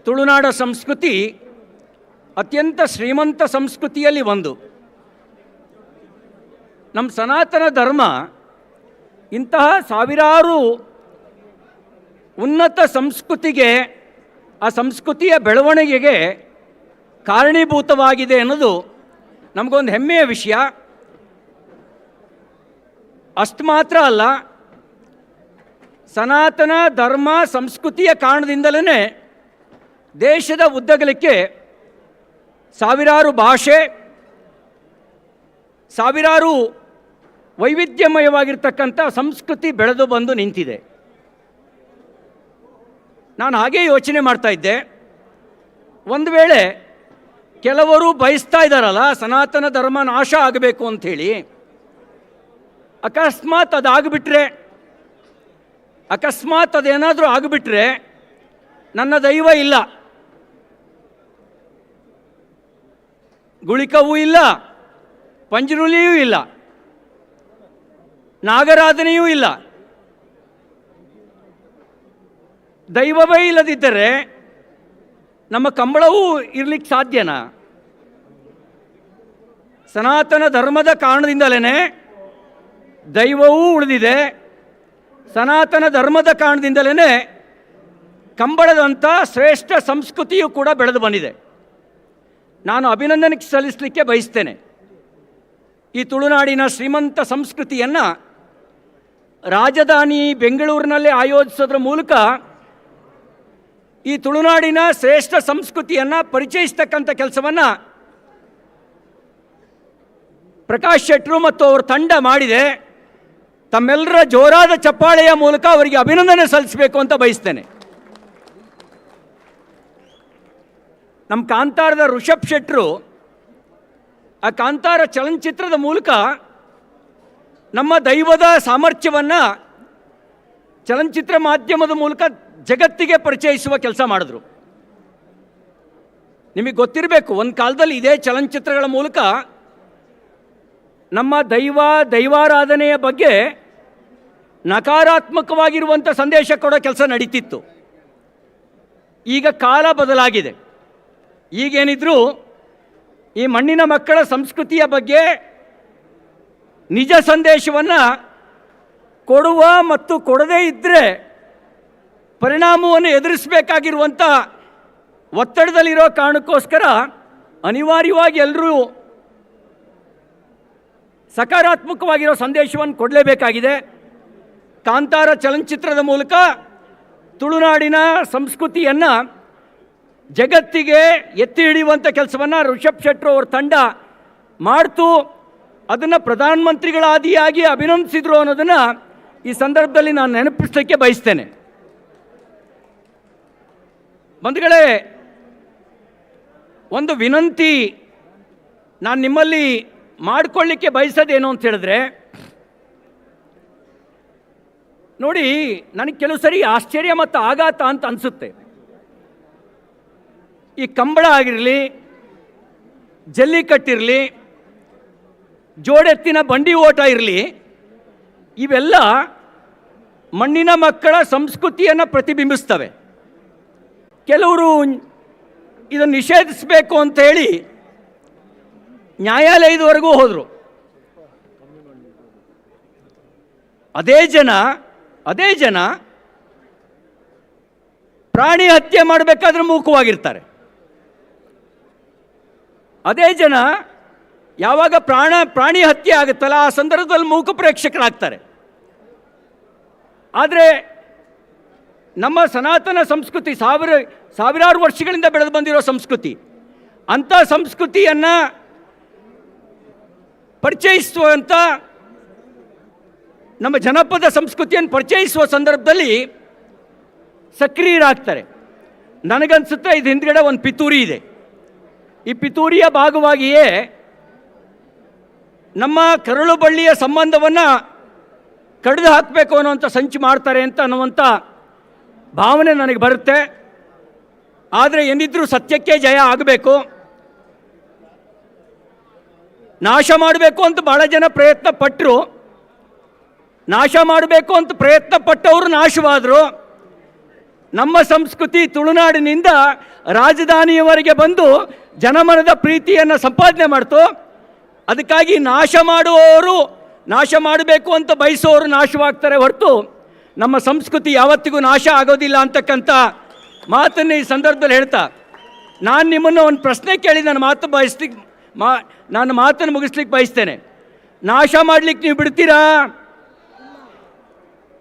ತುಳುನಾಡ ಸಂಸ್ಕೃತಿ ಅತ್ಯಂತ ಶ್ರೀಮಂತ ಸಂಸ್ಕೃತಿಯಲ್ಲಿ ಒಂದು. ನಮ್ಮ ಸನಾತನ ಧರ್ಮ ಇಂತಹ ಸಾವಿರಾರು ಉನ್ನತ ಸಂಸ್ಕೃತಿಗೆ, ಆ ಸಂಸ್ಕೃತಿಯ ಬೆಳವಣಿಗೆಗೆ ಕಾರಣೀಭೂತವಾಗಿದೆ ಅನ್ನೋದು ನಮಗೊಂದು ಹೆಮ್ಮೆಯ ವಿಷಯ. ಅಷ್ಟು ಮಾತ್ರ ಅಲ್ಲ, ಸನಾತನ ಧರ್ಮ ಸಂಸ್ಕೃತಿಯ ಕಾರಣದಿಂದಲೇ ದೇಶದ ಉದ್ದಗಲಕ್ಕೆ ಸಾವಿರಾರು ಭಾಷೆ, ಸಾವಿರಾರು ವೈವಿಧ್ಯಮಯವಾಗಿರ್ತಕ್ಕಂಥ ಸಂಸ್ಕೃತಿ ಬೆಳೆದು ಬಂದು ನಿಂತಿದೆ. ನಾನು ಹಾಗೇ ಯೋಚನೆ ಮಾಡ್ತಾ ಇದ್ದೆ, ಒಂದು ವೇಳೆ ಕೆಲವರು ಬಯಸ್ತಾ ಇದ್ದಾರಲ್ಲ ಸನಾತನ ಧರ್ಮ ನಾಶ ಆಗಬೇಕು ಅಂಥೇಳಿ, ಅಕಸ್ಮಾತ್ ಅದಾಗಿಬಿಟ್ರೆ, ಅಕಸ್ಮಾತ್ ಅದೇನಾದರೂ ಆಗಿಬಿಟ್ರೆ ನನ್ನ ದೈವ ಇಲ್ಲ, ಗುಳಿಕವೂ ಇಲ್ಲ, ಪಂಜರುಲಿಯೂ ಇಲ್ಲ, ನಾಗರಾಧನೆಯೂ ಇಲ್ಲ, ದೈವವೇ ಇಲ್ಲದಿದ್ದರೆ ನಮ್ಮ ಕಂಬಳವೂ ಇರಲಿಕ್ಕೆ ಸಾಧ್ಯನಾ? ಸನಾತನ ಧರ್ಮದ ಕಾರಣದಿಂದಲೇ ದೈವವೂ ಉಳಿದಿದೆ, ಸನಾತನ ಧರ್ಮದ ಕಾರಣದಿಂದಲೇ ಕಂಬಳದಂಥ ಶ್ರೇಷ್ಠ ಸಂಸ್ಕೃತಿಯೂ ಕೂಡ ಬೆಳೆದು ಬಂದಿದೆ. ನಾನು ಅಭಿನಂದನೆ ಸಲ್ಲಿಸಲಿಕ್ಕೆ ಬಯಸ್ತೇನೆ. ಈ ತುಳುನಾಡಿನ ಶ್ರೀಮಂತ ಸಂಸ್ಕೃತಿಯನ್ನು ರಾಜಧಾನಿ ಬೆಂಗಳೂರಿನಲ್ಲಿ ಆಯೋಜಿಸೋದ್ರ ಮೂಲಕ ಈ ತುಳುನಾಡಿನ ಶ್ರೇಷ್ಠ ಸಂಸ್ಕೃತಿಯನ್ನು ಪರಿಚಯಿಸ್ತಕ್ಕಂಥ ಕೆಲಸವನ್ನು ಪ್ರಕಾಶ್ ಶೆಟ್ರು ಮತ್ತು ಅವರ ತಂಡ ಮಾಡಿದೆ. ತಮ್ಮೆಲ್ಲರ ಜೋರಾದ ಚಪ್ಪಾಳೆಯ ಮೂಲಕ ಅವರಿಗೆ ಅಭಿನಂದನೆ ಸಲ್ಲಿಸಬೇಕು ಅಂತ ಬಯಸ್ತೇನೆ. ನಮ್ಮ ಕಾಂತಾರದ ಋಷಭ್ ಶೆಟ್ಟರು ಆ ಕಾಂತಾರ ಚಲನಚಿತ್ರದ ಮೂಲಕ ನಮ್ಮ ದೈವದ ಸಾಮರ್ಥ್ಯವನ್ನು ಚಲನಚಿತ್ರ ಮಾಧ್ಯಮದ ಮೂಲಕ ಜಗತ್ತಿಗೆ ಪರಿಚಯಿಸುವ ಕೆಲಸ ಮಾಡಿದ್ರು. ನಿಮಗೆ ಗೊತ್ತಿರಬೇಕು, ಒಂದು ಕಾಲದಲ್ಲಿ ಇದೇ ಚಲನಚಿತ್ರಗಳ ಮೂಲಕ ನಮ್ಮ ದೈವಾರಾಧನೆಯ ಬಗ್ಗೆ ನಕಾರಾತ್ಮಕವಾಗಿರುವಂಥ ಸಂದೇಶ ಕೊಡೋ ಕೆಲಸ ನಡೀತಿತ್ತು. ಈಗ ಕಾಲ ಬದಲಾಗಿದೆ. ಈಗೇನಿದ್ರು ಈ ಮಣ್ಣಿನ ಮಕ್ಕಳ ಸಂಸ್ಕೃತಿಯ ಬಗ್ಗೆ ನಿಜ ಸಂದೇಶವನ್ನು ಕೊಡುವ ಮತ್ತು ಕೊಡದೇ ಇದ್ದರೆ ಪರಿಣಾಮವನ್ನು ಎದುರಿಸಬೇಕಾಗಿರುವಂಥ ಒತ್ತಡದಲ್ಲಿರೋ ಕಾರಣಕ್ಕೋಸ್ಕರ ಅನಿವಾರ್ಯವಾಗಿ ಎಲ್ಲರೂ ಸಕಾರಾತ್ಮಕವಾಗಿರೋ ಸಂದೇಶವನ್ನು ಕೊಡಲೇಬೇಕಾಗಿದೆ. ಕಾಂತಾರ ಚಲನಚಿತ್ರದ ಮೂಲಕ ತುಳುನಾಡಿನ ಸಂಸ್ಕೃತಿಯನ್ನು ಜಗತ್ತಿಗೆ ಎತ್ತಿ ಹಿಡಿಯುವಂಥ ಕೆಲಸವನ್ನು ಋಷಭ್ ಶೆಟ್ಟರು ಅವ್ರ ತಂಡ ಮಾಡ್ತು. ಅದನ್ನು ಪ್ರಧಾನಮಂತ್ರಿಗಳಾದಿಯಾಗಿ ಅಭಿನಂದಿಸಿದ್ರು ಅನ್ನೋದನ್ನು ಈ ಸಂದರ್ಭದಲ್ಲಿ ನಾನು ನೆನಪಿಸಲಿಕ್ಕೆ ಬಯಸ್ತೇನೆ. ಬಂಧುಗಳೇ, ಒಂದು ವಿನಂತಿ ನಾನು ನಿಮ್ಮಲ್ಲಿ ಮಾಡಿಕೊಳ್ಳಿಕ್ಕೆ ಬಯಸೋದೇನು ಅಂತ ಹೇಳಿದ್ರೆ, ನೋಡಿ, ನನಗೆ ಕೆಲವು ಸರಿ ಆಶ್ಚರ್ಯ ಮತ್ತು ಆಘಾತ ಅಂತ ಅನಿಸುತ್ತೆ. ಈ ಕಂಬಳ ಆಗಿರಲಿ, ಜಲ್ಲಿಕಟ್ಟಿರಲಿ, ಜೋಡೆತ್ತಿನ ಬಂಡಿ ಓಟ ಇರಲಿ, ಇವೆಲ್ಲ ಮಣ್ಣಿನ ಮಕ್ಕಳ ಸಂಸ್ಕೃತಿಯನ್ನು ಪ್ರತಿಬಿಂಬಿಸ್ತವೆ. ಕೆಲವರು ಇದನ್ನು ನಿಷೇಧಿಸಬೇಕು ಅಂತ ಹೇಳಿ ನ್ಯಾಯಾಲಯದವರೆಗೂ ಹೋದರು. ಅದೇ ಜನ ಪ್ರಾಣಿ ಹತ್ಯೆ ಮಾಡಬೇಕಾದ್ರೆ ಮೂಕವಾಗಿರ್ತಾರೆ. ಅದೇ ಜನ ಯಾವಾಗ ಪ್ರಾಣಿ ಹತ್ಯೆ ಆಗುತ್ತಲ್ಲ ಆ ಸಂದರ್ಭದಲ್ಲಿ ಮೂಕ ಪ್ರೇಕ್ಷಕರಾಗ್ತಾರೆ. ಆದರೆ ನಮ್ಮ ಸನಾತನ ಸಂಸ್ಕೃತಿ ಸಾವಿರಾರು ವರ್ಷಗಳಿಂದ ಬೆಳೆದು ಬಂದಿರೋ ಸಂಸ್ಕೃತಿ, ಅಂಥ ಸಂಸ್ಕೃತಿಯನ್ನು ಪರಿಚಯಿಸುವಂಥ ನಮ್ಮ ಜನಪದ ಸಂಸ್ಕೃತಿಯನ್ನು ಪರಿಚಯಿಸುವ ಸಂದರ್ಭದಲ್ಲಿ ಸಕ್ರಿಯರಾಗ್ತಾರೆ. ನನಗನ್ಸುತ್ತೆ ಇದು ಹಿಂದ್ಗಡೆ ಒಂದು ಪಿತೂರಿ ಇದೆ. ಈ ಪಿತೂರಿಯ ಭಾಗವಾಗಿಯೇ ನಮ್ಮ ಕರುಳು ಬಳ್ಳಿಯ ಸಂಬಂಧವನ್ನು ಕಡಿದು ಹಾಕಬೇಕು ಅನ್ನುವಂಥ ಸಂಚು ಮಾಡ್ತಾರೆ ಅನ್ನುವಂಥ ಭಾವನೆ ನನಗೆ ಬರುತ್ತೆ. ಆದರೆ ಏನಿದ್ರೂ ಸತ್ಯಕ್ಕೆ ಜಯ ಆಗಬೇಕು. ನಾಶ ಮಾಡಬೇಕು ಅಂತ ಭಾಳ ಜನ ಪ್ರಯತ್ನ ಪಟ್ಟರು. ನಾಶ ಮಾಡಬೇಕು ಅಂತ ಪ್ರಯತ್ನ ಪಟ್ಟವರು ನಾಶವಾದರು. ನಮ್ಮ ಸಂಸ್ಕೃತಿ ತುಳುನಾಡಿನಿಂದ ರಾಜಧಾನಿಯವರೆಗೆ ಬಂದು ಜನಮನದ ಪ್ರೀತಿಯನ್ನು ಸಂಪಾದನೆ ಮಾಡ್ತು. ಅದಕ್ಕಾಗಿ ನಾಶ ಮಾಡಬೇಕು ಅಂತ ಬಯಸೋರು ನಾಶವಾಗ್ತಾರೆ ಹೊರತು ನಮ್ಮ ಸಂಸ್ಕೃತಿ ಯಾವತ್ತಿಗೂ ನಾಶ ಆಗೋದಿಲ್ಲ ಅಂತಕ್ಕಂಥ ಮಾತನ್ನು ಈ ಸಂದರ್ಭದಲ್ಲಿ ಹೇಳ್ತಾ ನಾನು ನಿಮ್ಮನ್ನು ಒಂದು ಪ್ರಶ್ನೆ ಕೇಳಿ ನಾನು ಮಾತನ್ನು ಮುಗಿಸ್ಲಿಕ್ಕೆ ಬಯಸ್ತೇನೆ. ನಾಶ ಮಾಡಲಿಕ್ಕೆ ನೀವು ಬಿಡ್ತೀರಾ?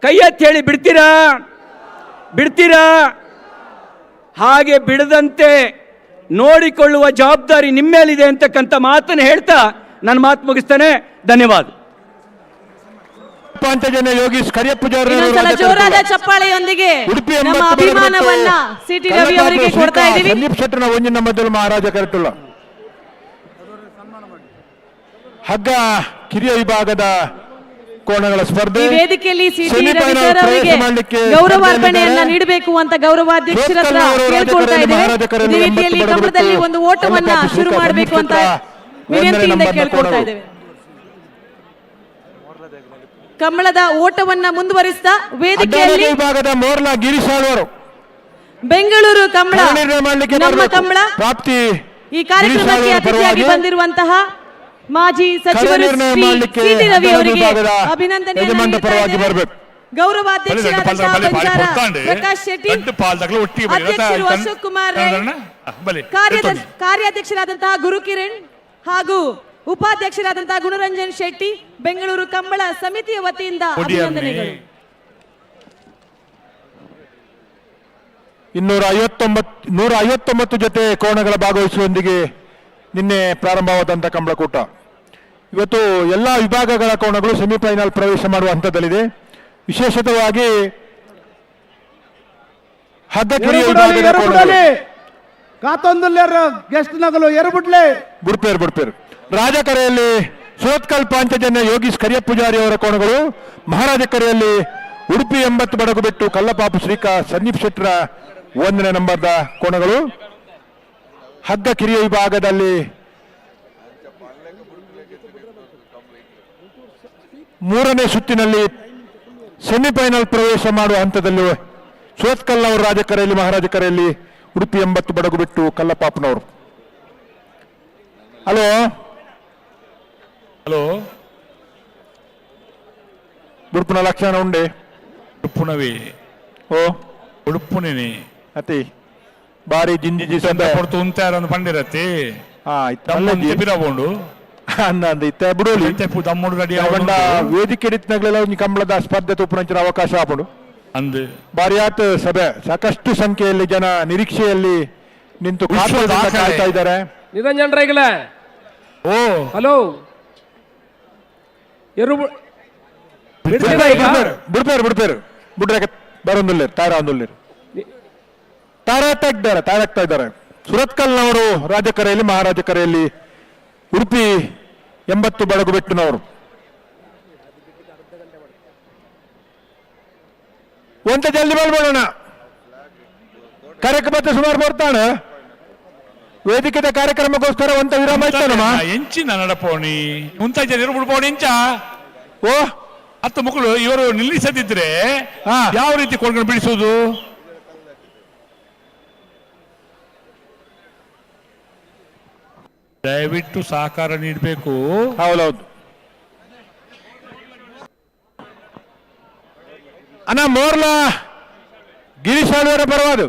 ಕೈ ಎತ್ತಿ ಹೇಳಿ, ಬಿಡ್ತೀರಾ? ಹಾಗೆ ಬಿಡದಂತೆ ನೋಡಿಕೊಳ್ಳುವ ಜವಾಬ್ದಾರಿ ನಿಮ್ಮ ಮೇಲಿದೆ ಅಂತಕ್ಕಂಥ ಮಾತನ್ನು ಹೇಳ್ತಾ ನನ್ನ ಮಾತು ಮುಗಿಸ್ತೇನೆ. ಧನ್ಯವಾದ. ಪಾಂಚಜನ್ಯ ಯೋಗೀಶ್ ಕರಿಯಪ್ಪಜಾರ ಇನ್ನೊಂದ್ಸಲ ಜೋರಾದ ಚಪ್ಪಾಳೆಯೊಂದಿಗೆ ನಮ್ಮ ಅಭಿಮಾನವನ್ನ ಸಿಟಿ ರವಿ ಅವರಿಗೆ ಕೊಡ್ತಾ ಇದ್ದೀವಿ. ಸಂದೀಪ್ ಶೆಟ್ಟರ್ನ ಒಂಜಿನ ಮೊದಲು ಮಹಾರಾಜ ಕರೆತುಳ್ಳ ಹಗ್ಗ ಕಿರಿಯ ವಿಭಾಗದ ಕೋಣಗಳ ಸ್ಪರ್ಧೆ. ಈ ವೇದಿಕೆಯಲ್ಲಿ ಸಿಟಿ ರವಿ ಸರ್ ಅವರಿಗೆ ಗೌರವಾರ್ಪಣೆಯನ್ನ ನೀಡಬೇಕು ಅಂತ ಗೌರವಾಧ್ಯಕ್ಷರ ಹತ್ರ ಕೇಳ್ಕೊಳ್ತಾ ಇದ್ದೇವೆ. ಈ ರೀತಿಯಲ್ಲಿ ಕಂಬಳದಲ್ಲಿ ಒಂದು ಓಟವನ್ನ ಶುರು ಮಾಡಬೇಕು ಅಂತ ವಿನಂತಿಯಿಂದ ಕೇಳ್ಕೊಳ್ತಾ ಇದ್ದೇವೆ. ಕಮಲದ ಓಟವನ್ನ ಮುಂದುವರಿಸಿದ ವೇದಿಕೆಯಲ್ಲಿ ವಿಭಾಗದ ಮೋರ್ಲಾ ಗಿರೀಶ್ ಅವರು ಬೆಂಗಳೂರು ಕಮಲ ನಮ್ಮ ಕಮಲ ಪ್ರಾಪ್ತಿ. ಈ ಕಾರ್ಯಕ್ರಮಕ್ಕೆ ಅತಿಥಿಯಾಗಿ ಬಂದಿರುವಂತಹ ಮಾಜಿ ಸಚಿವರು ಸಿಟಿ ರವಿ ಅವರಿಗೆ ಅಭಿನಂದನೆಯನ್ನು ಗೌರವಾಧ್ಯಕ್ಷರಾದ ಪ್ರಕಾಶ್ ಶೆಟ್ಟಿ, ಅಧ್ಯಕ್ಷರು ಅಶೋಕ್ ಕುಮಾರ್ ರೈ, ಕಾರ್ಯಾಧ್ಯಕ್ಷರಾದಂತಹ ಗುರುಕಿರಣ್ ಹಾಗೂ ಉಪಾಧ್ಯಕ್ಷರಾದಂತಹ ಗುಣರಂಜನ್ ಶೆಟ್ಟಿ, ಬೆಂಗಳೂರು ಕಂಬಳ ಸಮಿತಿಯ ವತಿಯಿಂದ ಅಭಿನಂದನೆಗಳು. 159 ಜೊತೆ ಕೋಣಗಳ ಭಾಗವಹಿಸುವೊಂದಿಗೆ ನಿನ್ನೆ ಪ್ರಾರಂಭವಾದಂಥ ಕಂಬಳಕೂಟ ಇವತ್ತು ಎಲ್ಲ ವಿಭಾಗಗಳ ಕೋಣಗಳು ಸೆಮಿಫೈನಲ್ ಪ್ರವೇಶ ಮಾಡುವ ಹಂತದಲ್ಲಿದೆ. ವಿಶೇಷವಾಗಿ ಹಗ್ಗ ಕಿರಿಯ ವಿಭಾಗದ ಕೋಣಗಳು ಕಾತೊಂದುಲ್ಲೇರು ಗೆಸ್ಟ್ ನಗಲು ಎರುಬುಡ್ಲೆ ಬುಡ್ಪೇರು ರಾಜಕರೆಯಲ್ಲಿ ಸುರತ್ಕಲ್ ಪಾಂಚಜನ್ಯ ಯೋಗೀಶ್ ಕರಿಯ ಪೂಜಾರಿ ಅವರ ಕೋಣಗಳು, ಮಹಾರಾಜ ಕರೆಯಲ್ಲಿ ಉಡುಪಿ 80 ಬಡಗು ಬಿಟ್ಟು ಕಲ್ಲಪಾಪು ಶ್ರೀಕಾಂತ್ ಸಂದೀಪ್ ಶೆಟ್ಟರ 1ನೇ ನಂಬರ್ದ ಕೋಣಗಳು. ಹಗ್ಗ ಕಿರಿಯ ವಿಭಾಗದಲ್ಲಿ 3ನೇ ಸುತ್ತಿನಲ್ಲಿ ಸೆಮಿಫೈನಲ್ ಪ್ರವೇಶ ಮಾಡುವ ಹಂತದಲ್ಲಿ ಸುರತ್ಕಲ್ ಅವರು ರಾಜಕರೆಯಲ್ಲಿ, ಮಹಾರಾಜ ಕರೆಯಲ್ಲಿ ಉಡುಪಿ 80 ಬಡಗು ಬಿಟ್ಟು ಕಲ್ಲಪಾಪನವರು. ಹಲೋ ಹಲೋ, ಬುಡ್ಪುನ ಲಕ್ಷಣ ಉಂಡೆ ಉಡುಪುನವೇ ಓ ಉಡುಪುನೇನೆ ಅತಿ ಬಾರಿ ಜಿಂಜಿ ಸಂದ ಕೊಡ್ತು ಉಂತಾರನ್ನು ಪಂಡಿರತ್ತೆ ಹಾ ದಮ್ಮಂತೆ ಬಿರಬೋಂಡು ಅಂದ ಇತ್ತ ಬಿಡೋಲಿ ತೆಪ್ಪು ದಮ್ಮುಡು ರೆಡಿ ಯಾವಂಡ ವೇದಿಕೆ ಇಡಿತ್ನಾಗ್ಲೆಲ್ಲ ಒಂದು ಕಂಬಳದ ಸ್ಪರ್ಧೆ ತುಪ್ಪುನಂಚಿನ ಅವಕಾಶ ಆಪಡು ಅಂದು ಬಾರಿ ಆತ ಸಭೆ ಸಾಕಷ್ಟು ಸಂಖ್ಯೆಯಲ್ಲಿ ಜನ ನಿರೀಕ್ಷೆಯಲ್ಲಿ ನಿಂತು ಕಾಯ್ತಾ ಇದ್ದಾರೆ. ನಿರಂಜನ್ ರೈಗಲೇ ಓ ಹಲೋ ಬಿಡ್ಪೇರು ಬಿಡ್ರೆ ಬರೋದಿಲ್ಲ ತಾರಾಗ್ತಾ ಇದ್ದಾರೆ. ಸುರತ್ಕಲ್ನವರು ರಾಜಕರೆಯಲ್ಲಿ, ಮಹಾರಾಜ ಕರೆಯಲ್ಲಿ ಉಡುಪಿ 80 ಬಡಗು ಬೆಟ್ಟನವರು. ಒಂತ ಜಲ್ದಿ ಬಲ್ಬೋಣ ಕಾರ್ಯಕ್ರಮ ಸುಮಾರು ಬರ್ತಾನೆ. ವೇದಿಕೆದ ಕಾರ್ಯಕ್ರಮಕ್ಕೋಸ್ಕರ ಒಂತ ವಿರಾಮ ಇತ್ತಾನಮ್ಮ ಎಂಚಿನ ನಡಪೋಣಿ ಮುಂತ ಜನ ಬಿಡ್ಬೋಣಿ ಇಂಚ ಓ ಹತ್ತು ಮಕ್ಕಳು ಇವರು ನಿಲ್ಲಿಸದಿದ್ರೆ ಯಾವ ರೀತಿ ಕೊಂಡ್ಕೊಂಡು ಬಿಡಿಸುವುದು? ದಯವಿಟ್ಟು ಸಹಕಾರ ನೀಡಬೇಕು. ಹೌದೌದು ಅಣ್ಣ ಮೋರ್ಲ ಗಿರೀಶ್ ಆಳ್ವರ ಪರವಾದು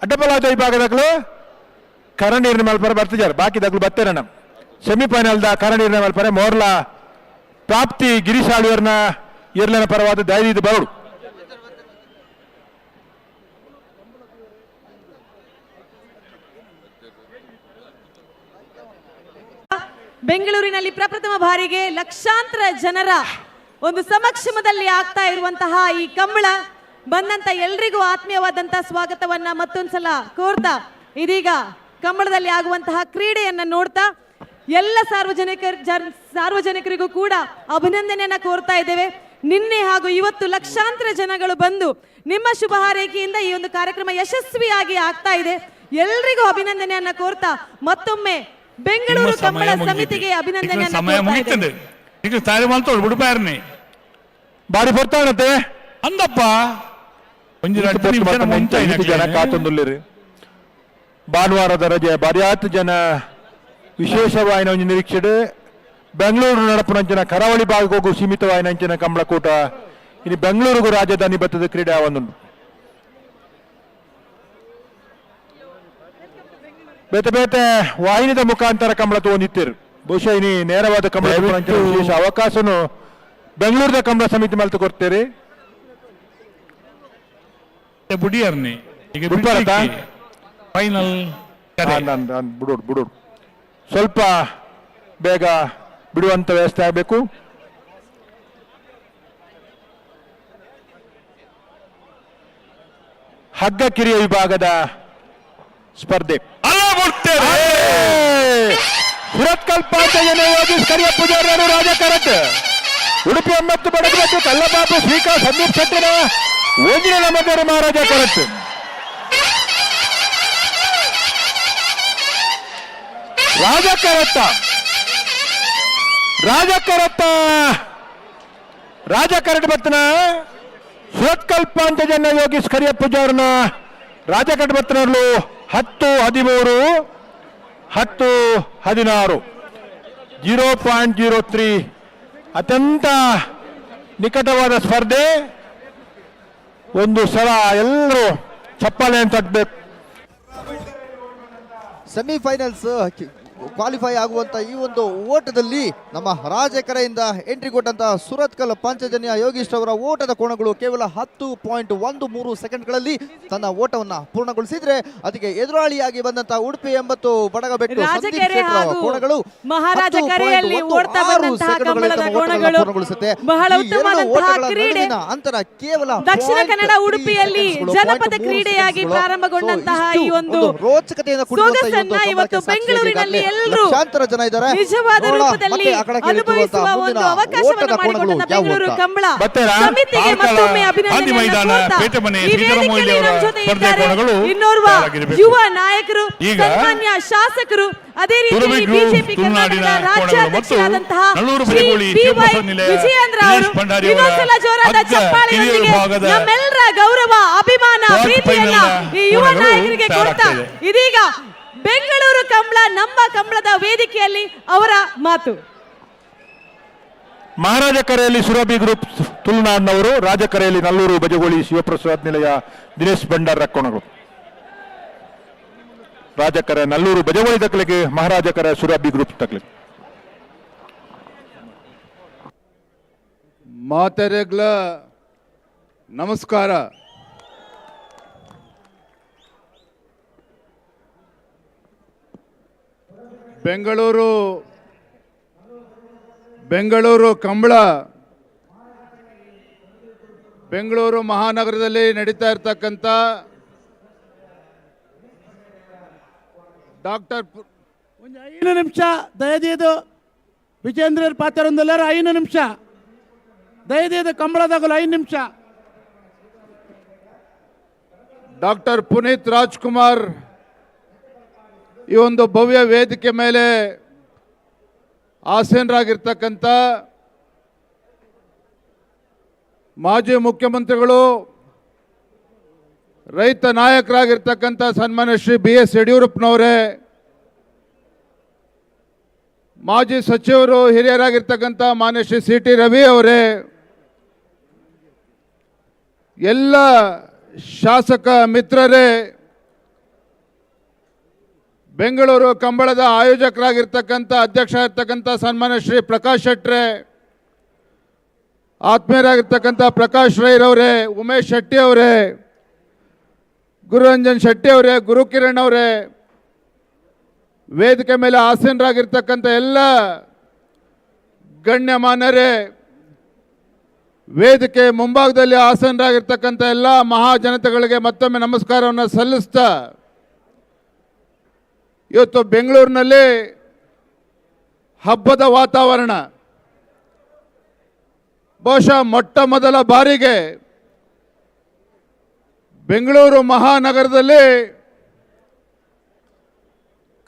ಅಡ್ಡಪಲಾದ ಈ ಭಾಗದಾಗಲು ಕರಣೀರಿನ ಮಲ್ಪರ ಬರ್ತಿದ್ದಾರೆ, ಬಾಕಿದಾಗಲು ಬರ್ತೇರಣ್ಣ. ಸೆಮಿಫೈನಲ್ದ ಕರಣೀರಿನ ಮಲ್ಪರೆ ಮೋರ್ಲ ಪ್ರಾಪ್ತಿ ಗಿರೀಶ್ ಆಳ್ವರ್ನ ಇರ್ಲಿನ ಪರವಾದ ಧೈರ್ಯದ ಬರಡು. ಬೆಂಗಳೂರಿನಲ್ಲಿ ಪ್ರಪ್ರಥಮ ಬಾರಿಗೆ ಲಕ್ಷಾಂತರ ಜನರ ಒಂದು ಸಮಕ್ಷಮದಲ್ಲಿ ಆಗ್ತಾ ಇರುವಂತಹ ಈ ಕಂಬಳ ಬಂದಂತ ಎಲ್ರಿಗೂ ಆತ್ಮೀಯವಾದಂತಹ ಸ್ವಾಗತವನ್ನ ಮತ್ತೊಂದ್ಸಲ ಕೋರ್ತಾ ಇದೀಗ ಕಂಬಳದಲ್ಲಿ ಆಗುವಂತಹ ಕ್ರೀಡೆಯನ್ನ ನೋಡ್ತಾ ಎಲ್ಲ ಸಾರ್ವಜನಿಕರಿಗೂ ಕೂಡ ಅಭಿನಂದನೆಯನ್ನ ಕೋರ್ತಾ ಇದ್ದೇವೆ. ನಿನ್ನೆ ಹಾಗೂ ಇವತ್ತು ಲಕ್ಷಾಂತರ ಜನಗಳು ಬಂದು ನಿಮ್ಮ ಶುಭ ಹಾರೈಕೆಯಿಂದ ಈ ಒಂದು ಕಾರ್ಯಕ್ರಮ ಯಶಸ್ವಿಯಾಗಿ ಆಗ್ತಾ ಇದೆ. ಎಲ್ರಿಗೂ ಅಭಿನಂದನೆಯನ್ನ ಕೋರ್ತಾ ಮತ್ತೊಮ್ಮೆ ಬೆಂಗಳೂರು ಕಂಬಳ ಸಮಿತಿಗೆ ಅಭಿನಂದನೆಯನ್ನ ಕೋರ್ತಾ ಇದ್ದೇವೆ. ಈಗ ತಾರಿ ಮಾಲ್ತೋಳು ಬಿಡುಪಾರನೆ ಬಾರಿ ಬರ್ತಾವಣತೆ ಅಂದಪ್ಪ ಜನ ಕಾತೊಂದುಲ್ಲಿರಿ. ಭಾನುವಾರದ ರಜೆ ಬಾರಿಯಾತ್ ಜನ ವಿಶೇಷವಾಯಿನ ಒಂದು ನಿರೀಕ್ಷೆ ಬೆಂಗಳೂರು ನಡಪುನಂಚಿನ ಕರಾವಳಿ ಭಾಗಕ್ಕೂ ಸೀಮಿತವಾಯಿನಂಚಿನ ಕಂಬಳಕೂಟ ಇನ್ನು ಬೆಂಗಳೂರಿಗೂ ರಾಜಧಾನಿ ಬತ್ತದ ಕ್ರೀಡೆ ಆವೊಂದುಂಡು. ಬೇತೆ ಬೇತೆ ವಾಹಿನಿದ ಮುಖಾಂತರ ಕಂಬಳ ತಗೊಂಡಿತ್ತೀರು. ಬಹುಶಃ ಇನಿ ನೇರವಾದ ಕಂಬಳ ವಿಶೇಷ ಅವಕಾಶನು ಬೆಂಗಳೂರಿನ ಕಂಬಳ ಸಮಿತಿ ಮೇಲೆ ಕೊಡ್ತೀರಿ. ಬುಡಿಯರ್ನಿ ಈಗ ಫೈನಲ್ ಬಿಡೋಡು ಸ್ವಲ್ಪ ಬೇಗ ಬಿಡುವಂತ ವ್ಯವಸ್ಥೆ ಆಗಬೇಕು. ಹಗ್ಗ ಕಿರಿಯ ವಿಭಾಗದ ಸ್ಪರ್ಧೆ ಸುರತ್ಕಲ್ ಪಾಂಚಜನ್ಯ ಯೋಗೀಶ್ ಕರಿಯ ಪೂಜಾರಿಯವರು ರಾಜ ಕರಟ್ ಉಡುಪಿ 80 ಬಡಗು ಮತ್ತು ಕಲ್ಲಪಾಪು ಶ್ರೀಕಾಂತ್ ಸಂದೀಪ್ ಶೆಟ್ಟರ 1ನೇ ನಂಬರ್ ಮಹಾರಾಜ ಕರಟ್. ರಾಜ ಕರಟ್ ಬತ್ತನ ಸುರತ್ಕಲ್ ಪಾಂಚಜನ್ಯ ಯೋಗೀಶ್ ಕರಿಯ ಪೂಜಾರನ ರಾಜ ಕರಟ್ ಬತ್ತನರು 10-13 10-16 0.03 ಅತ್ಯಂತ ನಿಕಟವಾದ ಸ್ಪರ್ಧೆ. ಒಂದು ಸಲ ಎಲ್ಲರೂ ಚಪ್ಪಾಳೆ ತಟ್ಟಬೇಕು. ಸೆಮಿಫೈನಲ್ಸ್ ಕ್ವಾಲಿಫೈ ಆಗುವಂತ ಈ ಒಂದು ಓಟದಲ್ಲಿ ನಮ್ಮ ರಾಜಕೆರೆಯಿಂದ ಎಂಟ್ರಿ ಕೊಟ್ಟಂತಹ ಸುರತ್ಕಲ್ ಪಂಚಜನ್ಯ ಯೋಗೀಶ್ ಅವರ ಓಟದ ಕೋಣಗಳು ಕೇವಲ 10.13 ಸೆಕೆಂಡ್ಗಳಲ್ಲಿ ತನ್ನ ಓಟವನ್ನ ಪೂರ್ಣಗೊಳಿಸಿದ್ರೆ ಅದಕ್ಕೆ ಎದುರಾಳಿಯಾಗಿ ಬಂದಂತಹ ಉಡುಪಿ 80 ಬಡಗಬೆಟ್ಟು ಸಂದೀಪ್ ರಾಜಕೆರೆ ಶೆಟ್ಟಿ ಅವರ ಹಾಗೂ ಕೋಣಗಳು ಮಹಾರಾಜಕೆರೆಯಲ್ಲಿ ಓಡ್ತಾ ಬಂದಂತಹ ಕಮಲದ ಕೋಣಗಳು ಬಹಳ ಉತ್ತಮವಾದಂತಹ ಕ್ರೀಡೆ. ಅಂತರ ಕೇವಲ ದಕ್ಷಿಣ ಕನ್ನಡ ಉಡುಪಿಯಲ್ಲಿ ಜನಪದ ಕ್ರೀಡೆಯಾಗಿ ಪ್ರಾರಂಭಗೊಂಡಂತಹ ಈ ಒಂದು ರೋಚಕತೆಯಿಂದ ಸೊಗಸನ್ನ ಇವತ್ತು ಬೆಂಗಳೂರಿನಲ್ಲಿ ಎಲ್ಲರೂ ಜನ ಇದ್ದಾರೆ. ನಿಜವಾದ ರೂಪದಲ್ಲಿ ಅನುಭವಿಸುವ ಒಂದು ಅವಕಾಶವನ್ನು ಮಾಡಿಕೊಟ್ಟಂತ ಬೆಂಗಳೂರು ಕಂಬಳ ಸಮಿತಿಗೆ ಮತ್ತೊಮ್ಮೆ ಅಭಿನಂದನೆಯನ್ನು ಕೋರ್ತಾ ಈ ವೇದಿಕೆಯಲ್ಲಿ ನಮ್ಮ ಜೊತೆ ಇದ್ದಾರೆ ಇನ್ನೋರ್ವ ಯುವ ನಾಯಕರು, ಸನ್ಮಾನ್ಯ ಶಾಸಕರು, ಅದೇ ರೀತಿ ಬಿಜೆಪಿ ಕರ್ನಾಟಕದ ರಾಜ್ಯಾಧ್ಯಕ್ಷರಾದಂತಹ ಶ್ರೀ ಬಿ.ವೈ. ವಿಜಯೇಂದ್ರ ಅವರು ಇನ್ನೊಂದ್ಸಲ ಜೋರಾದ ಚಪ್ಪಾಳೆಯೊಂದಿಗೆ ನಮ್ಮೆಲ್ಲರ ಗೌರವ, ಅಭಿಮಾನ, ಪ್ರೀತಿಯನ್ನ ಈ ಯುವ ನಾಯಕರಿಗೆ ಕೊಡ್ತಾ ಇದೀಗ ಬೆಂಗಳೂರು ಕಂಬಳ ನಮ್ಮ ಕಂಬಳದ ವೇದಿಕೆಯಲ್ಲಿ ಅವರ ಮಾತು. ಮಹಾರಾಜಕೆರೆಯಲ್ಲಿ ಸುರಭಿ ಗ್ರೂಪ್ ತುಳುನಾಡಿನವರು, ರಾಜಕೆರೆಯಲ್ಲಿ ನಲ್ಲೂರು ಬಜಗೋಳಿ ಶಿವಪ್ರಸಾದ್ ನಿಲಯ ದಿನೇಶ್ ಭಂಡಾರ ಕೋಣಗಳು. ರಾಜಕೆರೆ ನಲ್ಲೂರು ಬಜಗೋಳಿ ತಕ್ಕಲಿಗೆ, ಮಹಾರಾಜಕೆರೆ ಸುರಭಿ ಗ್ರೂಪ್ ತಕ್ಕಲಿಗೆ. ಮಾತೆರೆಗ್ಲ ನಮಸ್ಕಾರ. ಬೆಂಗಳೂರು ಕಂಬಳ ಬೆಂಗಳೂರು ಮಹಾನಗರದಲ್ಲಿ ನಡೀತಾ ಇರ್ತಕ್ಕಂಥ ಡಾಕ್ಟರ್ 5 ನಿಮಿಷ ದಯದೀದು ವಿಜೇಂದ್ರ ಪಾತ್ರರೊಂದೆಲ್ಲರೂ 5 ನಿಮಿಷ ದಯದೀದು ಕಂಬಳದಾಗಲು 5 ನಿಮಿಷ. ಡಾಕ್ಟರ್ ಪುನೀತ್ ರಾಜ್ಕುಮಾರ್ ಈ ಒಂದು ಭವ್ಯ ವೇದಿಕೆ ಮೇಲೆ ಆಸೀನರಾಗಿರ್ತಕ್ಕಂಥ ಮಾಜಿ ಮುಖ್ಯಮಂತ್ರಿಗಳು, ರೈತ ನಾಯಕರಾಗಿರ್ತಕ್ಕಂಥ ಸನ್ಮಾನ್ಯ ಶ್ರೀ BS ಯಡಿಯೂರಪ್ಪನವರೇ, ಮಾಜಿ ಸಚಿವರು ಹಿರಿಯರಾಗಿರ್ತಕ್ಕಂಥ ಮಾನ್ಯ ಶ್ರೀ CT ರವಿ ಅವರೇ, ಎಲ್ಲ ಶಾಸಕ ಮಿತ್ರರೇ, ಬೆಂಗಳೂರು ಕಂಬಳದ ಆಯೋಜಕರಾಗಿರ್ತಕ್ಕಂಥ ಅಧ್ಯಕ್ಷ ಇರ್ತಕ್ಕಂಥ ಸನ್ಮಾನ್ಯ ಶ್ರೀ ಪ್ರಕಾಶ್ ಶೆಟ್ರೆ, ಆತ್ಮೀಯರಾಗಿರ್ತಕ್ಕಂಥ ಪ್ರಕಾಶ್ ರೈರವರೇ, ಉಮೇಶ್ ಶೆಟ್ಟಿ ಅವರೇ, ಗುರುರಂಜನ್ ಶೆಟ್ಟಿ ಅವರೇ, ಗುರುಕಿರಣ್ ಅವರೇ, ವೇದಿಕೆ ಮೇಲೆ ಆಸೀನರಾಗಿರ್ತಕ್ಕಂಥ ಎಲ್ಲ ಗಣ್ಯಮಾನ್ಯರೇ, ವೇದಿಕೆ ಮುಂಭಾಗದಲ್ಲಿ ಆಸೀನರಾಗಿರ್ತಕ್ಕಂಥ ಎಲ್ಲ ಮಹಾಜನತೆಗಳಿಗೆ ಮತ್ತೊಮ್ಮೆ ನಮಸ್ಕಾರವನ್ನು ಸಲ್ಲಿಸ್ತಾ, ಇವತ್ತು ಬೆಂಗಳೂರಿನಲ್ಲಿ ಹಬ್ಬದ ವಾತಾವರಣ. ಬಹುಶಃ ಮೊಟ್ಟ ಮೊದಲ ಬಾರಿಗೆ ಬೆಂಗಳೂರು ಮಹಾನಗರದಲ್ಲಿ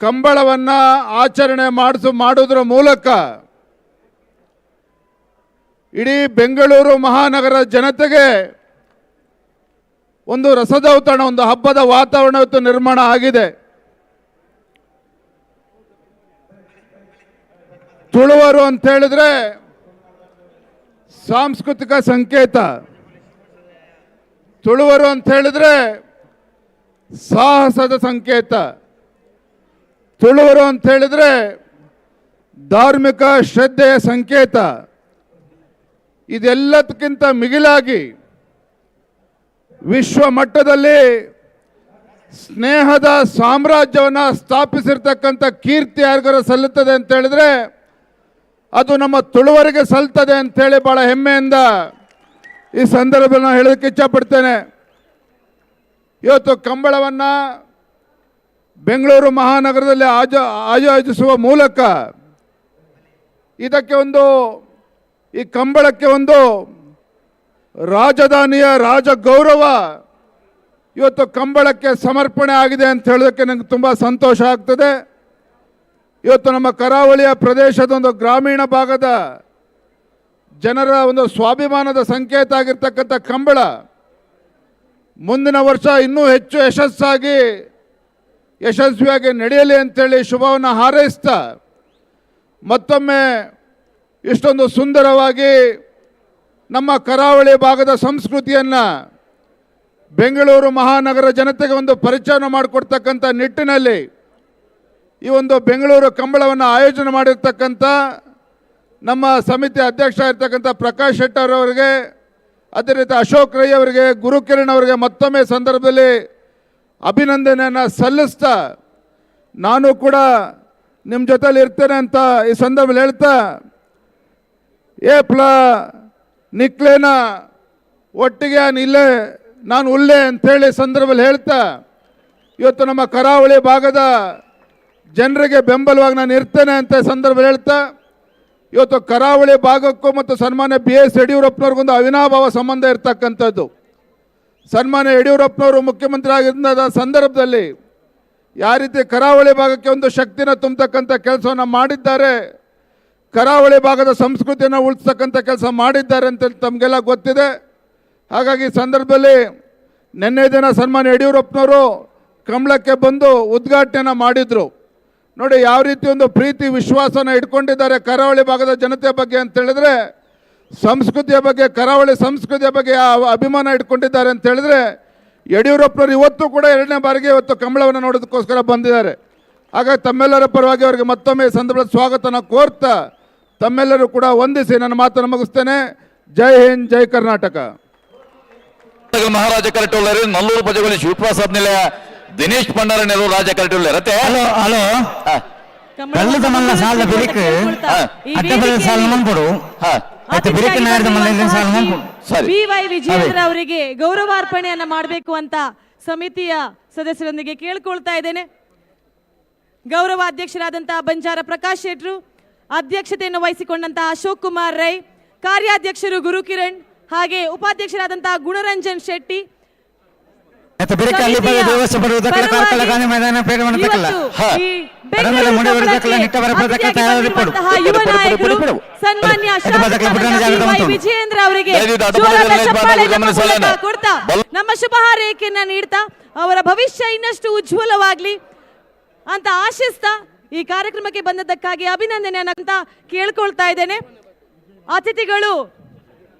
ಕಂಬಳವನ್ನು ಆಚರಣೆ ಮಾಡೋದ್ರ ಮೂಲಕ ಇಡೀ ಬೆಂಗಳೂರು ಮಹಾನಗರ ಜನತೆಗೆ ಒಂದು ರಸದೌತಣ, ಒಂದು ಹಬ್ಬದ ವಾತಾವರಣ ಇವತ್ತು ನಿರ್ಮಾಣ ಆಗಿದೆ. ತುಳುವರು ಅಂತ ಹೇಳಿದ್ರೆ ಸಾಂಸ್ಕೃತಿಕ ಸಂಕೇತ, ತುಳುವರು ಅಂತ ಹೇಳಿದ್ರೆ ಸಾಹಸದ ಸಂಕೇತ, ತುಳುವರು ಅಂತ ಹೇಳಿದ್ರೆ ಧಾರ್ಮಿಕ ಶ್ರದ್ಧೆಯ ಸಂಕೇತ. ಇದೆಲ್ಲದಕ್ಕಿಂತ ಮಿಗಿಲಾಗಿ ವಿಶ್ವ ಮಟ್ಟದಲ್ಲಿ ಸ್ನೇಹದ ಸಾಮ್ರಾಜ್ಯವನ್ನು ಸ್ಥಾಪಿಸಿರ್ತಕ್ಕಂಥ ಕೀರ್ತಿ ಯಾರಿಗಾರ ಸಲ್ಲುತ್ತದೆ ಅಂತ ಹೇಳಿದ್ರೆ ಅದು ನಮ್ಮ ತುಳುವರಿಗೆ ಸಲ್ತದೆ ಅಂತೇಳಿ ಭಾಳ ಹೆಮ್ಮೆಯಿಂದ ಈ ಸಂದರ್ಭದಲ್ಲಿ ಹೇಳೋದಕ್ಕೆ ಇಚ್ಛಪಡ್ತೇನೆ. ಇವತ್ತು ಕಂಬಳವನ್ನು ಬೆಂಗಳೂರು ಮಹಾನಗರದಲ್ಲಿ ಆಯೋಜಿಸುವ ಮೂಲಕ ಇದಕ್ಕೆ ಒಂದು, ಈ ಕಂಬಳಕ್ಕೆ ಒಂದು ರಾಜಧಾನಿಯ ರಾಜ ಗೌರವ ಇವತ್ತು ಕಂಬಳಕ್ಕೆ ಸಮರ್ಪಣೆ ಆಗಿದೆ ಅಂತ ಹೇಳೋದಕ್ಕೆ ನನಗೆ ತುಂಬ ಸಂತೋಷ ಆಗ್ತದೆ. ಇವತ್ತು ನಮ್ಮ ಕರಾವಳಿಯ ಪ್ರದೇಶದ ಒಂದು ಗ್ರಾಮೀಣ ಭಾಗದ ಜನರ ಒಂದು ಸ್ವಾಭಿಮಾನದ ಸಂಕೇತ ಆಗಿರ್ತಕ್ಕಂಥ ಕಂಬಳ ಮುಂದಿನ ವರ್ಷ ಇನ್ನೂ ಹೆಚ್ಚು ಯಶಸ್ವಿಯಾಗಿ ನಡೆಯಲಿ ಅಂತೇಳಿ ಶುಭವನ್ನು ಹಾರೈಸ್ತಾ, ಮತ್ತೊಮ್ಮೆ ಇಷ್ಟೊಂದು ಸುಂದರವಾಗಿ ನಮ್ಮ ಕರಾವಳಿ ಭಾಗದ ಸಂಸ್ಕೃತಿಯನ್ನು ಬೆಂಗಳೂರು ಮಹಾನಗರ ಜನತೆಗೆ ಒಂದು ಪರಿಚಯನ ಮಾಡಿಕೊಡ್ತಕ್ಕಂಥ ನಿಟ್ಟಿನಲ್ಲಿ ಈ ಒಂದು ಬೆಂಗಳೂರು ಕಂಬಳವನ್ನು ಆಯೋಜನೆ ಮಾಡಿರ್ತಕ್ಕಂಥ ನಮ್ಮ ಸಮಿತಿ ಅಧ್ಯಕ್ಷ ಇರ್ತಕ್ಕಂಥ ಪ್ರಕಾಶ್ ಶೆಟ್ಟರ್ ಅವರಿಗೆ, ಅದೇ ರೀತಿ ಅಶೋಕ್ ರೈ ಅವರಿಗೆ, ಗುರುಕಿರಣ್ ಅವರಿಗೆ ಮತ್ತೊಮ್ಮೆ ಸಂದರ್ಭದಲ್ಲಿ ಅಭಿನಂದನೆಯನ್ನು ಸಲ್ಲಿಸ್ತಾ, ನಾನು ಕೂಡ ನಿಮ್ಮ ಜೊತೆಲಿ ಇರ್ತೇನೆ ಅಂತ ಈ ಸಂದರ್ಭದಲ್ಲಿ ಹೇಳ್ತಾ, ಏಪ್ಲ ನಿಕ್ಲೇನ ಒಟ್ಟಿಗೆ ನಿಲ್ಲೇ ನಾನು ಉಲ್ಲೆ ಅಂಥೇಳಿ ಸಂದರ್ಭದಲ್ಲಿ ಹೇಳ್ತಾ, ಇವತ್ತು ನಮ್ಮ ಕರಾವಳಿ ಭಾಗದ ಜನರಿಗೆ ಬೆಂಬಲವಾಗಿ ನಾನು ಇರ್ತೇನೆ ಅಂತ ಸಂದರ್ಭದಲ್ಲಿ ಹೇಳ್ತಾ, ಇವತ್ತು ಕರಾವಳಿ ಭಾಗಕ್ಕೂ ಮತ್ತು ಸನ್ಮಾನ್ಯ BS ಯಡಿಯೂರಪ್ಪನವ್ರಿಗೊಂದು ಅವಿನಾಭಾವ ಸಂಬಂಧ ಇರ್ತಕ್ಕಂಥದ್ದು. ಸನ್ಮಾನ್ಯ ಯಡಿಯೂರಪ್ಪನವರು ಮುಖ್ಯಮಂತ್ರಿ ಆಗಿದ್ದ ಸಂದರ್ಭದಲ್ಲಿ ಯಾವ ರೀತಿ ಕರಾವಳಿ ಭಾಗಕ್ಕೆ ಒಂದು ಶಕ್ತಿನ ತುಂಬತಕ್ಕಂಥ ಕೆಲಸವನ್ನು ಮಾಡಿದ್ದಾರೆ, ಕರಾವಳಿ ಭಾಗದ ಸಂಸ್ಕೃತಿಯನ್ನು ಉಳಿಸ್ತಕ್ಕಂಥ ಕೆಲಸ ಮಾಡಿದ್ದಾರೆ ಅಂತ ತಮಗೆಲ್ಲ ಗೊತ್ತಿದೆ. ಹಾಗಾಗಿ ಈ ಸಂದರ್ಭದಲ್ಲಿ ನಿನ್ನೆ ದಿನ ಸನ್ಮಾನ್ಯ ಯಡಿಯೂರಪ್ಪನವರು ಕಂಬಳಕ್ಕೆ ಬಂದು ಉದ್ಘಾಟನೆಯನ್ನು ಮಾಡಿದರು. ನೋಡಿ ಯಾವ ರೀತಿ ಒಂದು ಪ್ರೀತಿ ವಿಶ್ವಾಸನ ಇಟ್ಕೊಂಡಿದ್ದಾರೆ ಕರಾವಳಿ ಭಾಗದ ಜನತೆ ಬಗ್ಗೆ ಅಂತ ಹೇಳಿದ್ರೆ, ಸಂಸ್ಕೃತಿಯ ಬಗ್ಗೆ, ಕರಾವಳಿ ಸಂಸ್ಕೃತಿಯ ಬಗ್ಗೆ ಅಭಿಮಾನ ಇಟ್ಕೊಂಡಿದ್ದಾರೆ ಅಂತ ಹೇಳಿದ್ರೆ, ಯಡಿಯೂರಪ್ಪನವರು ಇವತ್ತು ಕೂಡ 2ನೇ ಬಾರಿಗೆ ಇವತ್ತು ಕಂಬಳವನ್ನು ನೋಡೋದಕ್ಕೋಸ್ಕರ ಬಂದಿದ್ದಾರೆ. ಹಾಗಾಗಿ ತಮ್ಮೆಲ್ಲರ ಪರವಾಗಿ ಅವರಿಗೆ ಮತ್ತೊಮ್ಮೆ ಸಂದರ್ಭದಲ್ಲಿ ಸ್ವಾಗತನ ಕೋರ್ತಾ ತಮ್ಮೆಲ್ಲರೂ ಕೂಡ ವಂದಿಸಿ ನನ್ನ ಮಾತನ್ನು ಮುಗಿಸ್ತೇನೆ. ಜೈ ಹಿಂದ್, ಜೈ ಕರ್ನಾಟಕ. ಮಹಾರಾಜ ಕರಟೋಳರು ನಲ್ಲೂರು ಪಜಗಳಿ ಶಿವಪ್ರಸಾದ್ ನಿಲಯ ದಿನೇಶ್ ಭಂಡಾರ ನೆಲ್ಲೂರು ರಾಜ ಕರಟೋಳರತೆ ಹಲೋ ಹಲೋ ಕಲ್ಲದ ಮಲ್ಲ ಸಾಲ ಬಿರಿಕ್ ಅಡ್ಡಬಲ ಸಾಲ ಮಂಪಡು ಮತ್ತೆ ಬಿರಿಕ್ ನಾಯರದ ಮಲ್ಲ ಸಾಲ ಮಂಪಡು ಸರಿ BY ವಿಜಯೇಂದ್ರ ಅವರಿಗೆ ಗೌರವಾರ್ಪಣೆಯನ್ನ ಮಾಡಬೇಕು ಅಂತ ಸಮಿತಿಯ ಸದಸ್ಯರೊಂದಿಗೆ ಕೇಳ್ಕೊಳ್ತಾ ಇದ್ದೇನೆ. ಗೌರವ ಅಧ್ಯಕ್ಷರಾದಂತಹ ಬಂಜಾರ ಪ್ರಕಾಶ್ ಶೆಟ್ರು, ಅಧ್ಯಕ್ಷತೆಯನ್ನು ವಹಿಸಿಕೊಂಡಂತಹ ಅಶೋಕ್ ಕುಮಾರ್ ರೈ, ಕಾರ್ಯಾಧ್ಯಕ್ಷರು ಗುರುಕಿರಣ್, ಹಾಗೆ ಉಪಾಧ್ಯಕ್ಷರಾದಂತಹ ಗುಣರಂಜನ್ ಶೆಟ್ಟಿ, ಸನ್ಮಾನ್ಯ ವಿಜಯೇಂದ್ರ ಅವರಿಗೆ ಕೊಡ್ತಾ ನಮ್ಮ ಶುಭ ಹಾರೈಕೆಯನ್ನ ನೀಡ್ತಾ ಅವರ ಭವಿಷ್ಯ ಇನ್ನಷ್ಟು ಉಜ್ವಲವಾಗ್ಲಿ ಅಂತ ಆಶಿಸ್ತಾ ಈ ಕಾರ್ಯಕ್ರಮಕ್ಕೆ ಬಂದದ್ದಕ್ಕಾಗಿ ಅಭಿನಂದನೆಯನ್ನ ಅಂತ ಕೇಳ್ಕೊಳ್ತಾ ಇದ್ದೇನೆ. ಅತಿಥಿಗಳು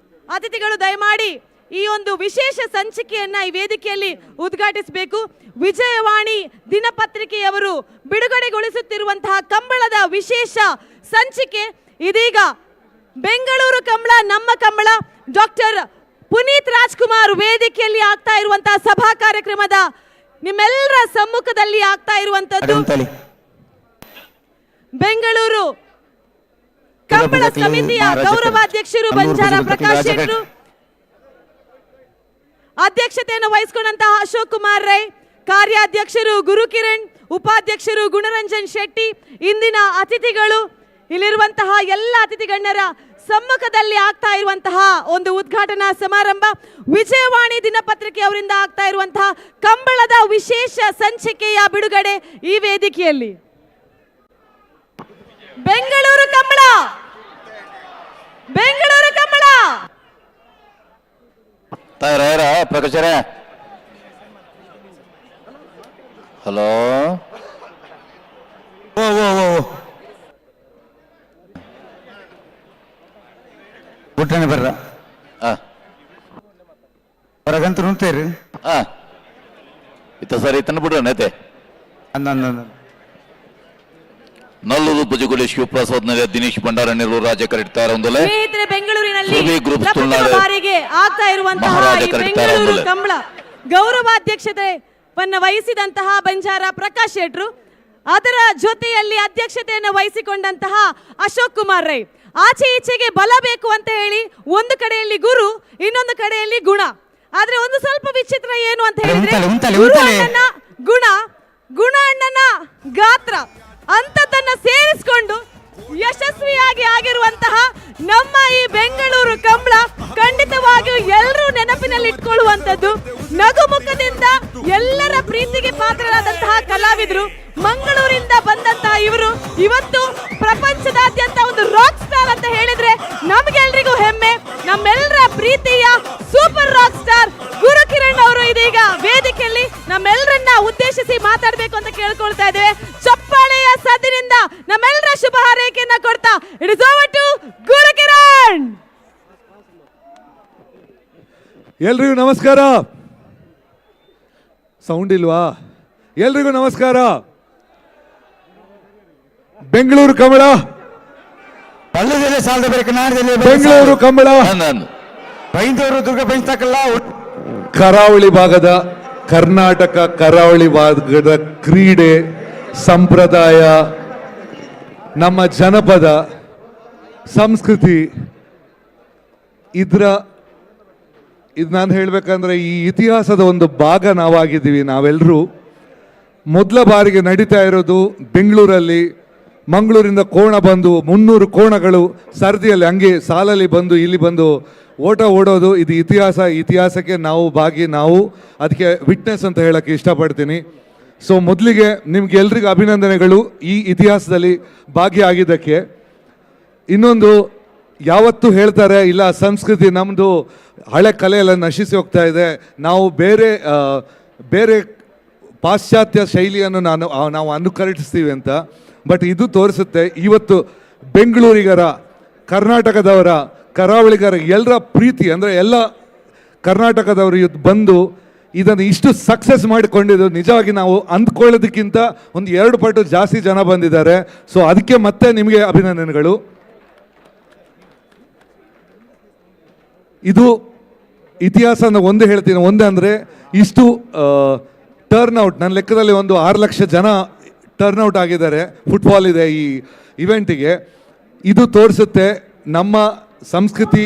ದಯಮಾಡಿ ಈ ಒಂದು ವಿಶೇಷ ಸಂಚಿಕೆಯನ್ನ ಈ ವೇದಿಕೆಯಲ್ಲಿ ಉದ್ಘಾಟಿಸಬೇಕು. ವಿಜಯವಾಣಿ ದಿನಪತ್ರಿಕೆಯವರು ಬಿಡುಗಡೆಗೊಳಿಸುತ್ತಿರುವಂತಹ ಕಂಬಳದ ವಿಶೇಷ ಸಂಚಿಕೆ ಇದೀಗ ಬೆಂಗಳೂರು ಕಂಬಳ ನಮ್ಮ ಕಂಬಳ ಡಾಕ್ಟರ್ ಪುನೀತ್ ರಾಜ್ಕುಮಾರ್ ವೇದಿಕೆಯಲ್ಲಿ ಆಗ್ತಾ ಇರುವಂತಹ ಸಭಾ ಕಾರ್ಯಕ್ರಮದ ನಿಮ್ಮೆಲ್ಲರ ಸಮ್ಮುಖದಲ್ಲಿ ಆಗ್ತಾ ಇರುವಂತದ್ದು. ಬೆಂಗಳೂರು ಕಂಬಳ ಸಮಿತಿಯ ಗೌರವಾಧ್ಯಕ್ಷರು ಬಂಜಾರ ಪ್ರಕಾಶ್ ಶೆಟ್ರು, ಅಧ್ಯಕ್ಷತೆಯನ್ನು ವಹಿಸಿಕೊಂಡಂತಹ ಅಶೋಕ್ ಕುಮಾರ್ ರೈ, ಕಾರ್ಯಾಧ್ಯಕ್ಷರು ಗುರುಕಿರಣ್, ಉಪಾಧ್ಯಕ್ಷರು ಗುಣರಂಜನ್ ಶೆಟ್ಟಿ, ಇಂದಿನ ಅತಿಥಿಗಳು, ಇಲ್ಲಿರುವಂತಹ ಎಲ್ಲ ಅತಿಥಿ ಗಣ್ಯರ ಸಮ್ಮುಖದಲ್ಲಿ ಆಗ್ತಾ ಇರುವಂತಹ ಒಂದು ಉದ್ಘಾಟನಾ ಸಮಾರಂಭ ವಿಜಯವಾಣಿ ದಿನಪತ್ರಿಕೆ ಅವರಿಂದ ಆಗ್ತಾ ಇರುವಂತಹ ಕಂಬಳದ ವಿಶೇಷ ಸಂಚಿಕೆಯ ಬಿಡುಗಡೆ ಈ ವೇದಿಕೆಯಲ್ಲಿ. ಬೆಂಗಳೂರು ಕಂಬಳ, ಬೆಂಗಳೂರು ಕಂಬಳ. ತಯಾರ ಪ್ರಕಾಶರ, ಹಲೋ ಓ ಓ ಓ ಬಿಟ್ಟನೆ ಬರ್ರ ಹೊರಗಂತೂ ನುಂತೇರಿ ಇತ್ತ ಸರಿ ತನ್ನ ಬಿಡ್ರ ನೇತೆ ಅಂದ ನಲ್ಲೂರು ಪುಜಗುಳಿ ಶಿವಪ್ರಸಾದ್ ನಿಲಯ ದಿನೇಶ್ ಭಂಡಾರ ನೆಲ್ಲೂರು ರಾಜ ಕರೆಕ್ಟಾರ ಒಂದಲೇ ಸ್ನೇಹಿತರೆ, ಬೆಂಗಳೂರಿನಲ್ಲಿ ಗ್ರೂಪ್ ಪ್ರಥಮ ಬಾರಿಗೆ ಆಗ್ತಾ ಇರುವಂತಹ ಈ ಬೆಂಗಳೂರು ಕಂಬಳ ಗೌರವಾಧ್ಯಕ್ಷತೆಯನ್ನು ವಹಿಸಿದಂತಹ ಬಂಜಾರ ಪ್ರಕಾಶ್ ಶೆಟ್ರು, ಅದರ ಜೊತೆಯಲ್ಲಿ ಅಧ್ಯಕ್ಷತೆಯನ್ನು ವಹಿಸಿಕೊಂಡಂತಹ ಅಶೋಕ್ ಕುಮಾರ್ ರೈ. ಆಚೆ ಈಚೆಗೆ ಬಲ ಬೇಕು ಅಂತ ಹೇಳಿ ಒಂದು ಕಡೆಯಲ್ಲಿ ಗುರು, ಇನ್ನೊಂದು ಕಡೆಯಲ್ಲಿ ಗುಣ. ಆದ್ರೆ ಒಂದು ಸ್ವಲ್ಪ ವಿಚಿತ್ರ ಏನು ಅಂತ ಹೇಳಿದ್ರೆ ಗುರು ಅಣ್ಣನ ಗುಣ, ಗುಣ ಅಣ್ಣನ ಗಾತ್ರ ಅಂತದನ್ನ ಸೇರಿಸಿಕೊಂಡು ಯಶಸ್ವಿಯಾಗಿ ಆಗಿರುವಂತಹ ನಮ್ಮ ಈ ಬೆಂಗಳೂರು ಕಂಬಳ ಖಂಡಿತವಾಗಿಯೂ ಎಲ್ಲರೂ ನೆನಪಿನಲ್ಲಿ ಇಟ್ಕೊಳ್ಳುವಂಥದ್ದು. ನಗುಮುಖದಿಂದ ಎಲ್ಲರ ಪ್ರೀತಿಗೆ ಪಾತ್ರರಾದಂತಹ ಕಲಾವಿದರು, ಮಂಗಳೂರಿಂದ ಬಂದಂತಹ ಇವರು ಇವತ್ತು ಪ್ರಪಂಚದಾದ್ಯಂತ ಒಂದು ರಾಕ್ ಸ್ಟಾರ್ ಅಂತ ಹೇಳಿದ್ರೆ ನಮ್ಗೆಲ್ರಿಗೂ ಹೆಮ್ಮೆ. ನಮ್ಮೆಲ್ಲರ ಪ್ರೀತಿಯ ಸೂಪರ್ ರಾಕ್ ಸ್ಟಾರ್ ಗುರುಕಿರಣ್ ಅವರು ಇದೀಗ ವೇದಿಕೆಯಲ್ಲಿ ನಮ್ಮೆಲ್ಲರನ್ನ ಉದ್ದೇಶಿಸಿ ಮಾತಾಡಬೇಕು ಅಂತ ಕೇಳ್ಕೊಳ್ತಾ ಇದ್ದೇವೆ. ಚಪ್ಪಾಳೆಯ ಸದ್ದಿನಿಂದ ನಮ್ಮೆಲ್ಲರ ಶುಭ ಹಾರೈಕೆಯನ್ನ ಕೊಡ್ತಾ it is over to Gurukiran. ಎಲ್ರಿಗೂ ನಮಸ್ಕಾರ. ಸೌಂಡ್ ಇಲ್ವಾ? ಎಲ್ರಿಗೂ ನಮಸ್ಕಾರ. ಬೆಂಗಳೂರು ಕಮಲ, ಪಳ್ಳದಲ್ಲಿ ಸಾಲದ ಬೇಕು, ನಾಡದಲ್ಲಿ ಬೆಂಗಳೂರು ಕಮಲ, ಬೈಂದೂರು ದುರ್ಗ ಬೆಂಚಕಲ್ಲ. ಕರಾವಳಿ ಭಾಗದ, ಕರ್ನಾಟಕ ಕರಾವಳಿ ಭಾಗದ ಕ್ರೀಡೆ, ಸಂಪ್ರದಾಯ, ನಮ್ಮ ಜನಪದ ಸಂಸ್ಕೃತಿ, ಇದು ನಾನು ಹೇಳ್ಬೇಕಂದ್ರೆ ಈ ಇತಿಹಾಸದ ಒಂದು ಭಾಗ ನಾವಾಗಿದ್ದೀವಿ ನಾವೆಲ್ಲರೂ. ಮೊದಲ ಬಾರಿಗೆ ನಡೀತಾ ಇರೋದು ಬೆಂಗಳೂರಲ್ಲಿ. ಮಂಗಳೂರಿಂದ ಕೋಣ ಬಂದು 300 ಕೋಣಗಳು ಸರದಿಯಲ್ಲಿ ಹಂಗೆ ಸಾಲಲ್ಲಿ ಬಂದು ಇಲ್ಲಿ ಬಂದು ಓಟ ಓಡೋದು, ಇದು ಇತಿಹಾಸಕ್ಕೆ ನಾವು ನಾವು ಅದಕ್ಕೆ ವಿಟ್ನೆಸ್ ಅಂತ ಹೇಳಕ್ಕೆ ಇಷ್ಟಪಡ್ತೀನಿ. ಸೊ ಮೊದಲಿಗೆ ನಿಮ್ಗೆ ಎಲ್ರಿಗೂ ಅಭಿನಂದನೆಗಳು ಈ ಇತಿಹಾಸದಲ್ಲಿ ಭಾಗಿಯಾಗಿದ್ದಕ್ಕೆ. ಇನ್ನೊಂದು, ಯಾವತ್ತೂ ಹೇಳ್ತಾರೆ ಇಲ್ಲ ಸಂಸ್ಕೃತಿ ನಮ್ಮದು ಹಳೆ ಕಲೆ ಎಲ್ಲ ನಶಿಸಿ ಹೋಗ್ತಾ ಇದೆ, ನಾವು ಬೇರೆ ಪಾಶ್ಚಾತ್ಯ ಶೈಲಿಯನ್ನು ನಾವು ಅನುಕರಿಸ್ತೀವಿ ಅಂತ. ಬಟ್ ಇದು ತೋರಿಸುತ್ತೆ ಇವತ್ತು ಬೆಂಗಳೂರಿಗರ, ಕರ್ನಾಟಕದವರ, ಕರಾವಳಿಗರ ಎಲ್ಲರ ಪ್ರೀತಿ, ಅಂದರೆ ಎಲ್ಲ ಕರ್ನಾಟಕದವರು ಇವತ್ತು ಬಂದು ಇದನ್ನು ಇಷ್ಟು ಸಕ್ಸಸ್ ಮಾಡಿಕೊಂಡಿದ್ದು ನಿಜವಾಗಿ ನಾವು ಅಂದ್ಕೊಳ್ಳೋದಕ್ಕಿಂತ ಒಂದು 2 ಪಟ್ಟು ಜಾಸ್ತಿ ಜನ ಬಂದಿದ್ದಾರೆ. ಸೊ ಅದಕ್ಕೆ ಮತ್ತೆ ನಿಮಗೆ ಅಭಿನಂದನೆಗಳು. ಇದು ಇತಿಹಾಸ ಒಂದು ಹೇಳ್ತೀನಿ, ಒಂದೇ ಅಂದರೆ ಇಷ್ಟು ಟರ್ನ್ಔಟ್, ನನ್ನ ಲೆಕ್ಕದಲ್ಲಿ ಒಂದು 6 ಲಕ್ಷ ಜನ ಟರ್ನ್ಔಟ್ ಆಗಿದ್ದಾರೆ. ಫುಟ್ಬಾಲ್ ಇದೆ ಈ ಇವೆಂಟಿಗೆ. ಇದು ತೋರಿಸುತ್ತೆ ನಮ್ಮ ಸಂಸ್ಕೃತಿ.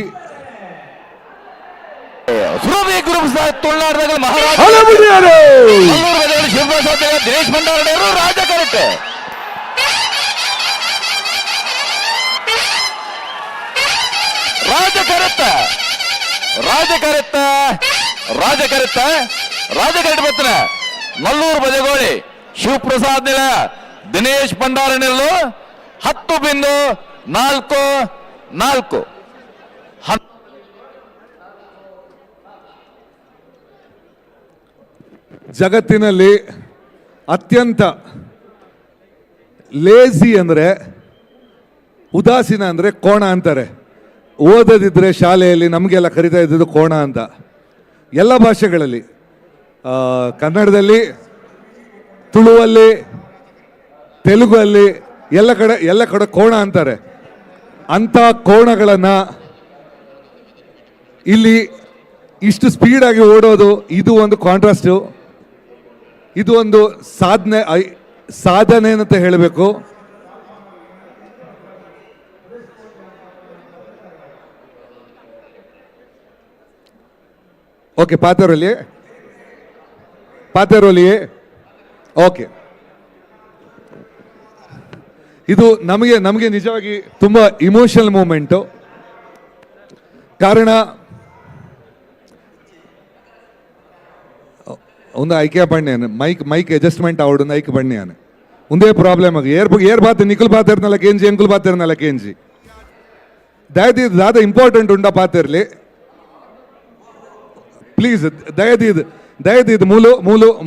ತುಳುನಾಡಿನಲ್ಲಿ ಮಹಾರಾಜ ದಿನೇಶ್ ಭಂಡಾರಡಿಯವರು ರಾಜಕರಿತೆ ಬರ್ತಾನೆ. ಮಲ್ಲೂರು ಬಜಗೋಳಿ ಶಿವಪ್ರಸಾದ್ ನಿಲಯ ದಿನೇಶ್ ಭಂಡಾರನೆಲ್ಲು 10.44. ಜಗತ್ತಿನಲ್ಲಿ ಅತ್ಯಂತ ಲೇಜಿ ಅಂದರೆ, ಉದಾಸೀನ ಅಂದರೆ ಕೋಣ ಅಂತಾರೆ. ಓದದಿದ್ದರೆ ಶಾಲೆಯಲ್ಲಿ ನಮಗೆಲ್ಲ ಕರಿತಾ ಇದ್ದಿದ್ದು ಕೋಣ ಅಂತ. ಎಲ್ಲ ಭಾಷೆಗಳಲ್ಲಿ, ಕನ್ನಡದಲ್ಲಿ, ತುಳುವಲ್ಲಿ, ತೆಲುಗಲ್ಲಿ, ಎಲ್ಲ ಕಡೆ ಕೋಣ ಅಂತಾರೆ. ಅಂಥ ಕೋಣಗಳನ್ನು ಇಲ್ಲಿ ಇಷ್ಟು ಸ್ಪೀಡಾಗಿ ಓಡೋದು, ಇದು ಒಂದು ಕಾಂಟ್ರಾಸ್ಟು, ಇದು ಒಂದು ಸಾಧನೆ ಅಂತ ಹೇಳಬೇಕು. ಓಕೆ, ಪಾತೆರೋಲಿ ಓಕೆ. ಇದು ನಮಗೆ ನಿಜವಾಗಿ ತುಂಬ ಇಮೋಷನಲ್ ಮೂಮೆಂಟು. ಕಾರಣ ಒಂದು ಐಕ್ಯ ಪಣ್ಣೆയാണ് ಮೈಕ್ ಅಡ್ಜಸ್ಟ್ಮೆಂಟ್ ಆವಡು ಐಕ್ ಪಣ್ಣೆയാണ് ಒಂದೇ ಪ್ರಾಬ್ಲಮ್ ಆಗಿ ಏರ್ ಬಾತ್ ನಿಕುಲ್ ಪಾತಿರ್ನಲ್ಲ ಕೇಂಜಿ ಎಂಕುಲ್ ಪಾತಿರ್ನಲ್ಲ ಕೇಂಜಿ ದಾದ ಇಂಪಾರ್ಟೆಂಟ್ ಉಂಡ ಪಾತಿರ್ಲಿ ಪ್ಲೀಸ್ ದಯದೀದ್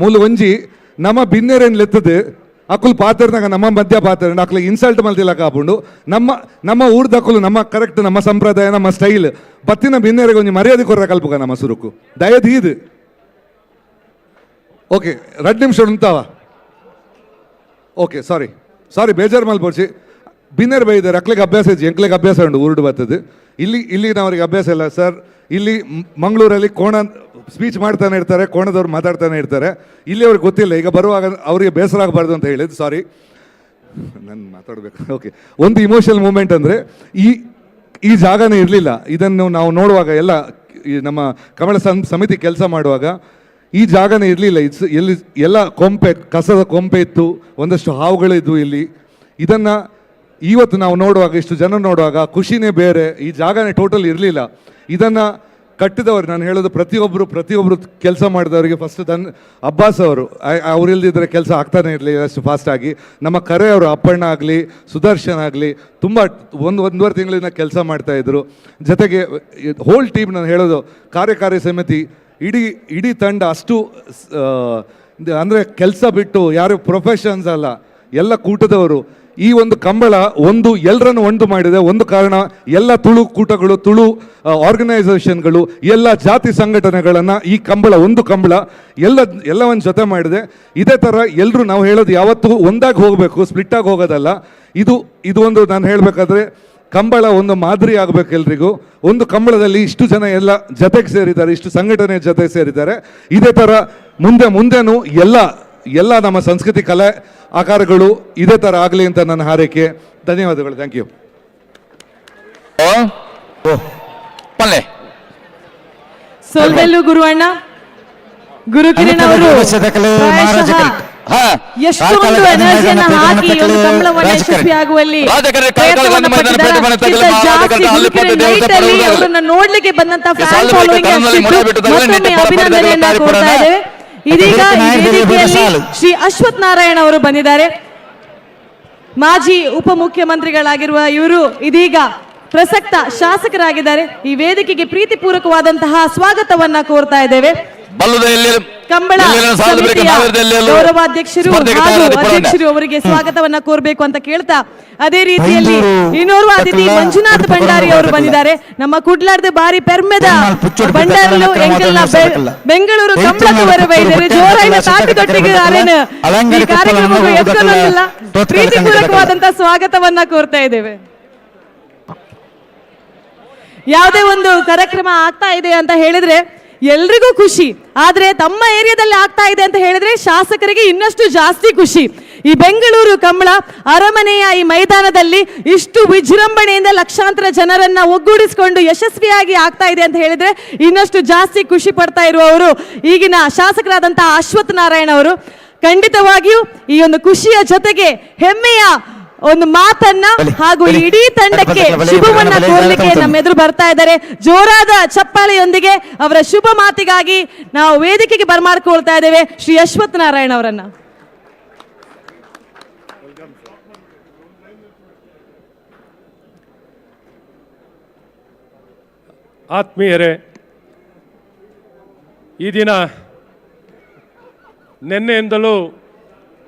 ಮೂಲು ಒಂಜಿ ನಮ್ಮ ಬಿನ್ನೆರೇನು ಲೆತ್ತದು ಅಕ್ಕುಲ್ ಪಾತಿರ್ನಾಗ ನಮ್ಮ ಮಧ್ಯ ಪಾತ್ರ ಅಕ್ಲಿಗೆ ಇನ್ಸಲ್ಟ್ ಮಲ್ತಿಲ್ಲ ಕಾಪುಂಡು ನಮ್ಮ ಊರ್ದಕ್ಕಲು ನಮ್ಮ ಕರೆಕ್ಟ್ ನಮ್ಮ ಸಂಪ್ರದಾಯ ನಮ್ಮ ಸ್ಟೈಲ್ ಬತ್ತಿನ ಬಿನ್ನೆರೆಗೆ ಒಂಜಿ ಮರ್ಯಾದೆ ಕೊರ್ರ ಕಲ್ಪಕ ನಮ್ಮ ಸುರುಕು ದಯದೀದ್ ಓಕೆ 2 ನಿಮಿಷ ಉಂತಾವ ಓಕೆ ಸಾರಿ ಬೇಜಾರು ಮಲ್ಪೋಡ್ಸಿ ಬಿನ್ನೆರ್ ಬೈದಾರೆ ಅಕ್ಲಿಗೆ ಅಭ್ಯಾಸ ಇಜ್ಜಿ ಎಂಕ್ಲಿಗೆ ಅಭ್ಯಾಸ ಉಂಟು ಊರ್ಡು ಬರ್ತದೆ ಇಲ್ಲಿ ಅವ್ರಿಗೆ ಅಭ್ಯಾಸ ಇಲ್ಲ ಸರ್. ಇಲ್ಲಿ ಮಂಗಳೂರಲ್ಲಿ ಕೋಣ ಸ್ಪೀಚ್ ಮಾಡ್ತಾನೆ ಇರ್ತಾರೆ, ಕೋಣದವ್ರು ಮಾತಾಡ್ತಾನೆ ಇರ್ತಾರೆ. ಇಲ್ಲಿ ಅವ್ರಿಗೆ ಗೊತ್ತಿಲ್ಲ, ಈಗ ಬರುವಾಗ ಅವರಿಗೆ ಬೇಸರ ಆಗಬಾರ್ದು ಅಂತ ಹೇಳಿದ್ದು. ಸಾರಿ, ನಾನು ಮಾತಾಡಬೇಕು. ಓಕೆ, ಒಂದು ಇಮೋಷನಲ್ ಮೂಮೆಂಟ್ ಅಂದರೆ ಈ ಜಾಗನೇ ಇರಲಿಲ್ಲ. ಇದನ್ನು ನಾವು ನೋಡುವಾಗ ಎಲ್ಲ ನಮ್ಮ ಕಮಲ ಸಮಿತಿ ಕೆಲಸ ಮಾಡುವಾಗ ಈ ಜಾಗನೇ ಇರಲಿಲ್ಲ. ಎಲ್ಲ ಕಸದ ಕೊಂಪೆ ಇತ್ತು, ಒಂದಷ್ಟು ಹಾವುಗಳಿದ್ವು ಇಲ್ಲಿ. ಇದನ್ನು ಇವತ್ತು ನಾವು ನೋಡುವಾಗ, ಇಷ್ಟು ಜನ ನೋಡುವಾಗ ಖುಷಿನೇ ಬೇರೆ. ಈ ಜಾಗನೇ ಟೋಟಲ್ ಇರಲಿಲ್ಲ. ಇದನ್ನು ಕಟ್ಟಿದವರು, ನಾನು ಹೇಳೋದು ಪ್ರತಿಯೊಬ್ಬರು ಕೆಲಸ ಮಾಡಿದವರಿಗೆ ಫಸ್ಟ್ ಅಬ್ಬಾಸ್ ಅವ್ರು ಇಲ್ದಿದ್ರೆ ಕೆಲಸ ಆಗ್ತಾನೆ ಇರಲಿಲ್ಲ ಅಷ್ಟು ಫಾಸ್ಟಾಗಿ. ನಮ್ಮ ಕರೆ ಅವರು ಅಪ್ಪಣ್ಣ ಆಗಲಿ ಸುದರ್ಶನ್ ಆಗಲಿ ತುಂಬ ಒಂದೂವರೆ ತಿಂಗಳಿಂದ ಕೆಲಸ ಮಾಡ್ತಾಯಿದ್ರು. ಜೊತೆಗೆ ಹೋಲ್ ಟೀಮ್, ನಾನು ಹೇಳೋದು ಕಾರ್ಯಕಾರಿ ಸಮಿತಿ ಇಡೀ ತಂಡ ಅಷ್ಟು ಅಂದರೆ ಕೆಲಸ ಬಿಟ್ಟು ಯಾರು ಪ್ರೊಫೆಷನ್ಸ್ ಅಲ್ಲ, ಎಲ್ಲ ಕೂಟದವರು. ಈ ಒಂದು ಕಂಬಳ ಎಲ್ಲರನ್ನು ಒಂದು ಮಾಡಿದೆ. ಒಂದು ಕಾರಣ, ಎಲ್ಲ ತುಳು ಕೂಟಗಳು, ತುಳು ಆರ್ಗನೈಸೇಷನ್ಗಳು, ಎಲ್ಲ ಜಾತಿ ಸಂಘಟನೆಗಳನ್ನು ಈ ಒಂದು ಕಂಬಳ ಎಲ್ಲವನ್ನು ಜೊತೆ ಮಾಡಿದೆ. ಇದೇ ಥರ ಎಲ್ಲರೂ ನಾವು ಹೇಳೋದು ಯಾವತ್ತೂ ಒಂದಾಗಿ ಹೋಗಬೇಕು, ಸ್ಪ್ಲಿಟ್ಟಾಗಿ ಹೋಗೋದಲ್ಲ. ಇದು ಒಂದು ನಾನು ಹೇಳಬೇಕಾದ್ರೆ ಕಂಬಳ ಒಂದು ಮಾದರಿ ಆಗಬೇಕು ಎಲ್ರಿಗೂ. ಒಂದು ಕಂಬಳದಲ್ಲಿ ಇಷ್ಟು ಜನ ಎಲ್ಲ ಜೊತೆಗೆ ಸೇರಿದ್ದಾರೆ, ಇಷ್ಟು ಸಂಘಟನೆ ಜೊತೆ ಸೇರಿದ್ದಾರೆ. ಇದೇ ಥರ ಮುಂದೆನೂ ಎಲ್ಲ ನಮ್ಮ ಸಂಸ್ಕೃತಿ ಕಲೆ ಆಕಾರಗಳು ಇದೇ ಥರ ಆಗಲಿ ಅಂತ ನನ್ನ ಹಾರೈಕೆ. ಧನ್ಯವಾದಗಳು. Thank you. ಸೋಲ್ವೆಲ್ಲು ಗುರುವಣ್ಣ, ಗುರುಕಿರಣ್ ಅವರು ಎಷ್ಟೊಂದು ಎನರ್ಜಿಯನ್ನ ಹಾಕಿ ಒಂದು ಕಂಬಳವನ್ನು ಯಶಸ್ವಿಯಾಗುವಲ್ಲಿ ಪ್ರಯತ್ನವನ್ನು ಪಟ್ಟಿದ್ದಾರೆ. ಜಾಸ್ತಿ ಗುರುಕಿರಣ್ ನೈಟ್ ಅಲ್ಲಿ ಅವರನ್ನ ನೋಡ್ಲಿಕ್ಕೆ ಬಂದಂತ ಫ್ಯಾನ್ ಫಾಲೋಯಿಂಗ್ ಮತ್ತೊಮ್ಮೆ ಅಭಿನಂದನೆಯನ್ನ ಕೊಡ್ತಾ ಇದ್ದೇವೆ. ಇದೀಗ ಈ ವೇದಿಕೆಯಲ್ಲಿ ಶ್ರೀ ಅಶ್ವಥ್ ನಾರಾಯಣ್ ಅವರು ಬಂದಿದ್ದಾರೆ. ಮಾಜಿ ಉಪಮುಖ್ಯಮಂತ್ರಿಗಳಾಗಿರುವ ಇವರು ಇದೀಗ ಪ್ರಸಕ್ತ ಶಾಸಕರಾಗಿದ್ದಾರೆ. ಈ ವೇದಿಕೆಗೆ ಪ್ರೀತಿಪೂರ್ವಕವಾದಂತಹ ಸ್ವಾಗತವನ್ನ ಕೋರ್ತಾ ಇದ್ದೇವೆ. ಕಂಬಳ ಸಮಿತಿಯ ಗೌರವಾಧ್ಯಕ್ಷರು ಹಾಗೂ ಅಧ್ಯಕ್ಷರು ಅವರಿಗೆ ಸ್ವಾಗತವನ್ನ ಕೋರಬೇಕು ಅಂತ ಕೇಳ್ತಾ, ಅದೇ ರೀತಿಯಲ್ಲಿ ಇನ್ನೋರ್ವ ಅತಿಥಿ ಮಂಜುನಾಥ್ ಭಂಡಾರಿ ಅವರು ಬಂದಿದ್ದಾರೆ. ನಮ್ಮ ಕುಡ್ಲಾರ್ದ ಬಾರಿ ಪೆರ್ಮೆದ ಭಂಡಾರಲು ಎಂಕಲ್ನ ಬೆಂಗಳೂರು ಕಂಬಳದ ವರವೆ ಇದ್ದಾರೆ. ಜೋರಾಯಿನ ತಾಟಿದೊಟ್ಟಿಗಿದ್ದಾರೇನು ಈ ಕಾರ್ಯಕ್ರಮಕ್ಕೆ ಎತ್ಕೊಳ್ಳೋದಿಲ್ಲ. ಪ್ರೀತಿಪೂರ್ವಕವಾದಂತಹ ಸ್ವಾಗತವನ್ನ ಕೋರ್ತಾ ಇದ್ದೇವೆ. ಯಾವುದೇ ಒಂದು ಕಾರ್ಯಕ್ರಮ ಆಗ್ತಾ ಇದೆ ಅಂತ ಹೇಳಿದ್ರೆ ಎಲ್ರಿಗೂ ಖುಷಿ, ಆದ್ರೆ ತಮ್ಮ ಏರಿಯಾದಲ್ಲಿ ಆಗ್ತಾ ಇದೆ ಅಂತ ಹೇಳಿದ್ರೆ ಶಾಸಕರಿಗೆ ಇನ್ನಷ್ಟು ಜಾಸ್ತಿ ಖುಷಿ. ಈ ಬೆಂಗಳೂರು ಕಂಬಳ ಅರಮನೆಯ ಈ ಮೈದಾನದಲ್ಲಿ ಇಷ್ಟು ವಿಜೃಂಭಣೆಯಿಂದ ಲಕ್ಷಾಂತರ ಜನರನ್ನ ಒಗ್ಗೂಡಿಸಿಕೊಂಡು ಯಶಸ್ವಿಯಾಗಿ ಆಗ್ತಾ ಇದೆ ಅಂತ ಹೇಳಿದ್ರೆ ಇನ್ನಷ್ಟು ಜಾಸ್ತಿ ಖುಷಿ ಪಡ್ತಾ ಇರುವವರು ಈಗಿನ ಶಾಸಕರಾದಂತಹ ಅಶ್ವಥ್ ನಾರಾಯಣ್ ಅವರು. ಖಂಡಿತವಾಗಿಯೂ ಈ ಒಂದು ಖುಷಿಯ ಜೊತೆಗೆ ಹೆಮ್ಮೆಯ ಒಂದು ಮಾತನ್ನ ಹಾಗೂ ಇಡೀ ತಂಡಕ್ಕೆ ಶುಭವನ್ನ ಕೋರ್ಲಿಕ್ಕೆ ನಮ್ಮ ಎದುರು ಬರ್ತಾ ಇದ್ದಾರೆ. ಜೋರಾದ ಚಪ್ಪಾಳೆಯೊಂದಿಗೆ ಅವರ ಶುಭ ಮಾತಿಗಾಗಿ ನಾವು ವೇದಿಕೆಗೆ ಬರಮಾಡ್ಕೊಳ್ತಾ ಇದ್ದೇವೆ ಶ್ರೀ ಅಶ್ವಥ್ ನಾರಾಯಣ್ ಅವರನ್ನ. ಆತ್ಮೀಯರೇ, ಈ ದಿನ ನಿನ್ನೆಯಿಂದಲೂ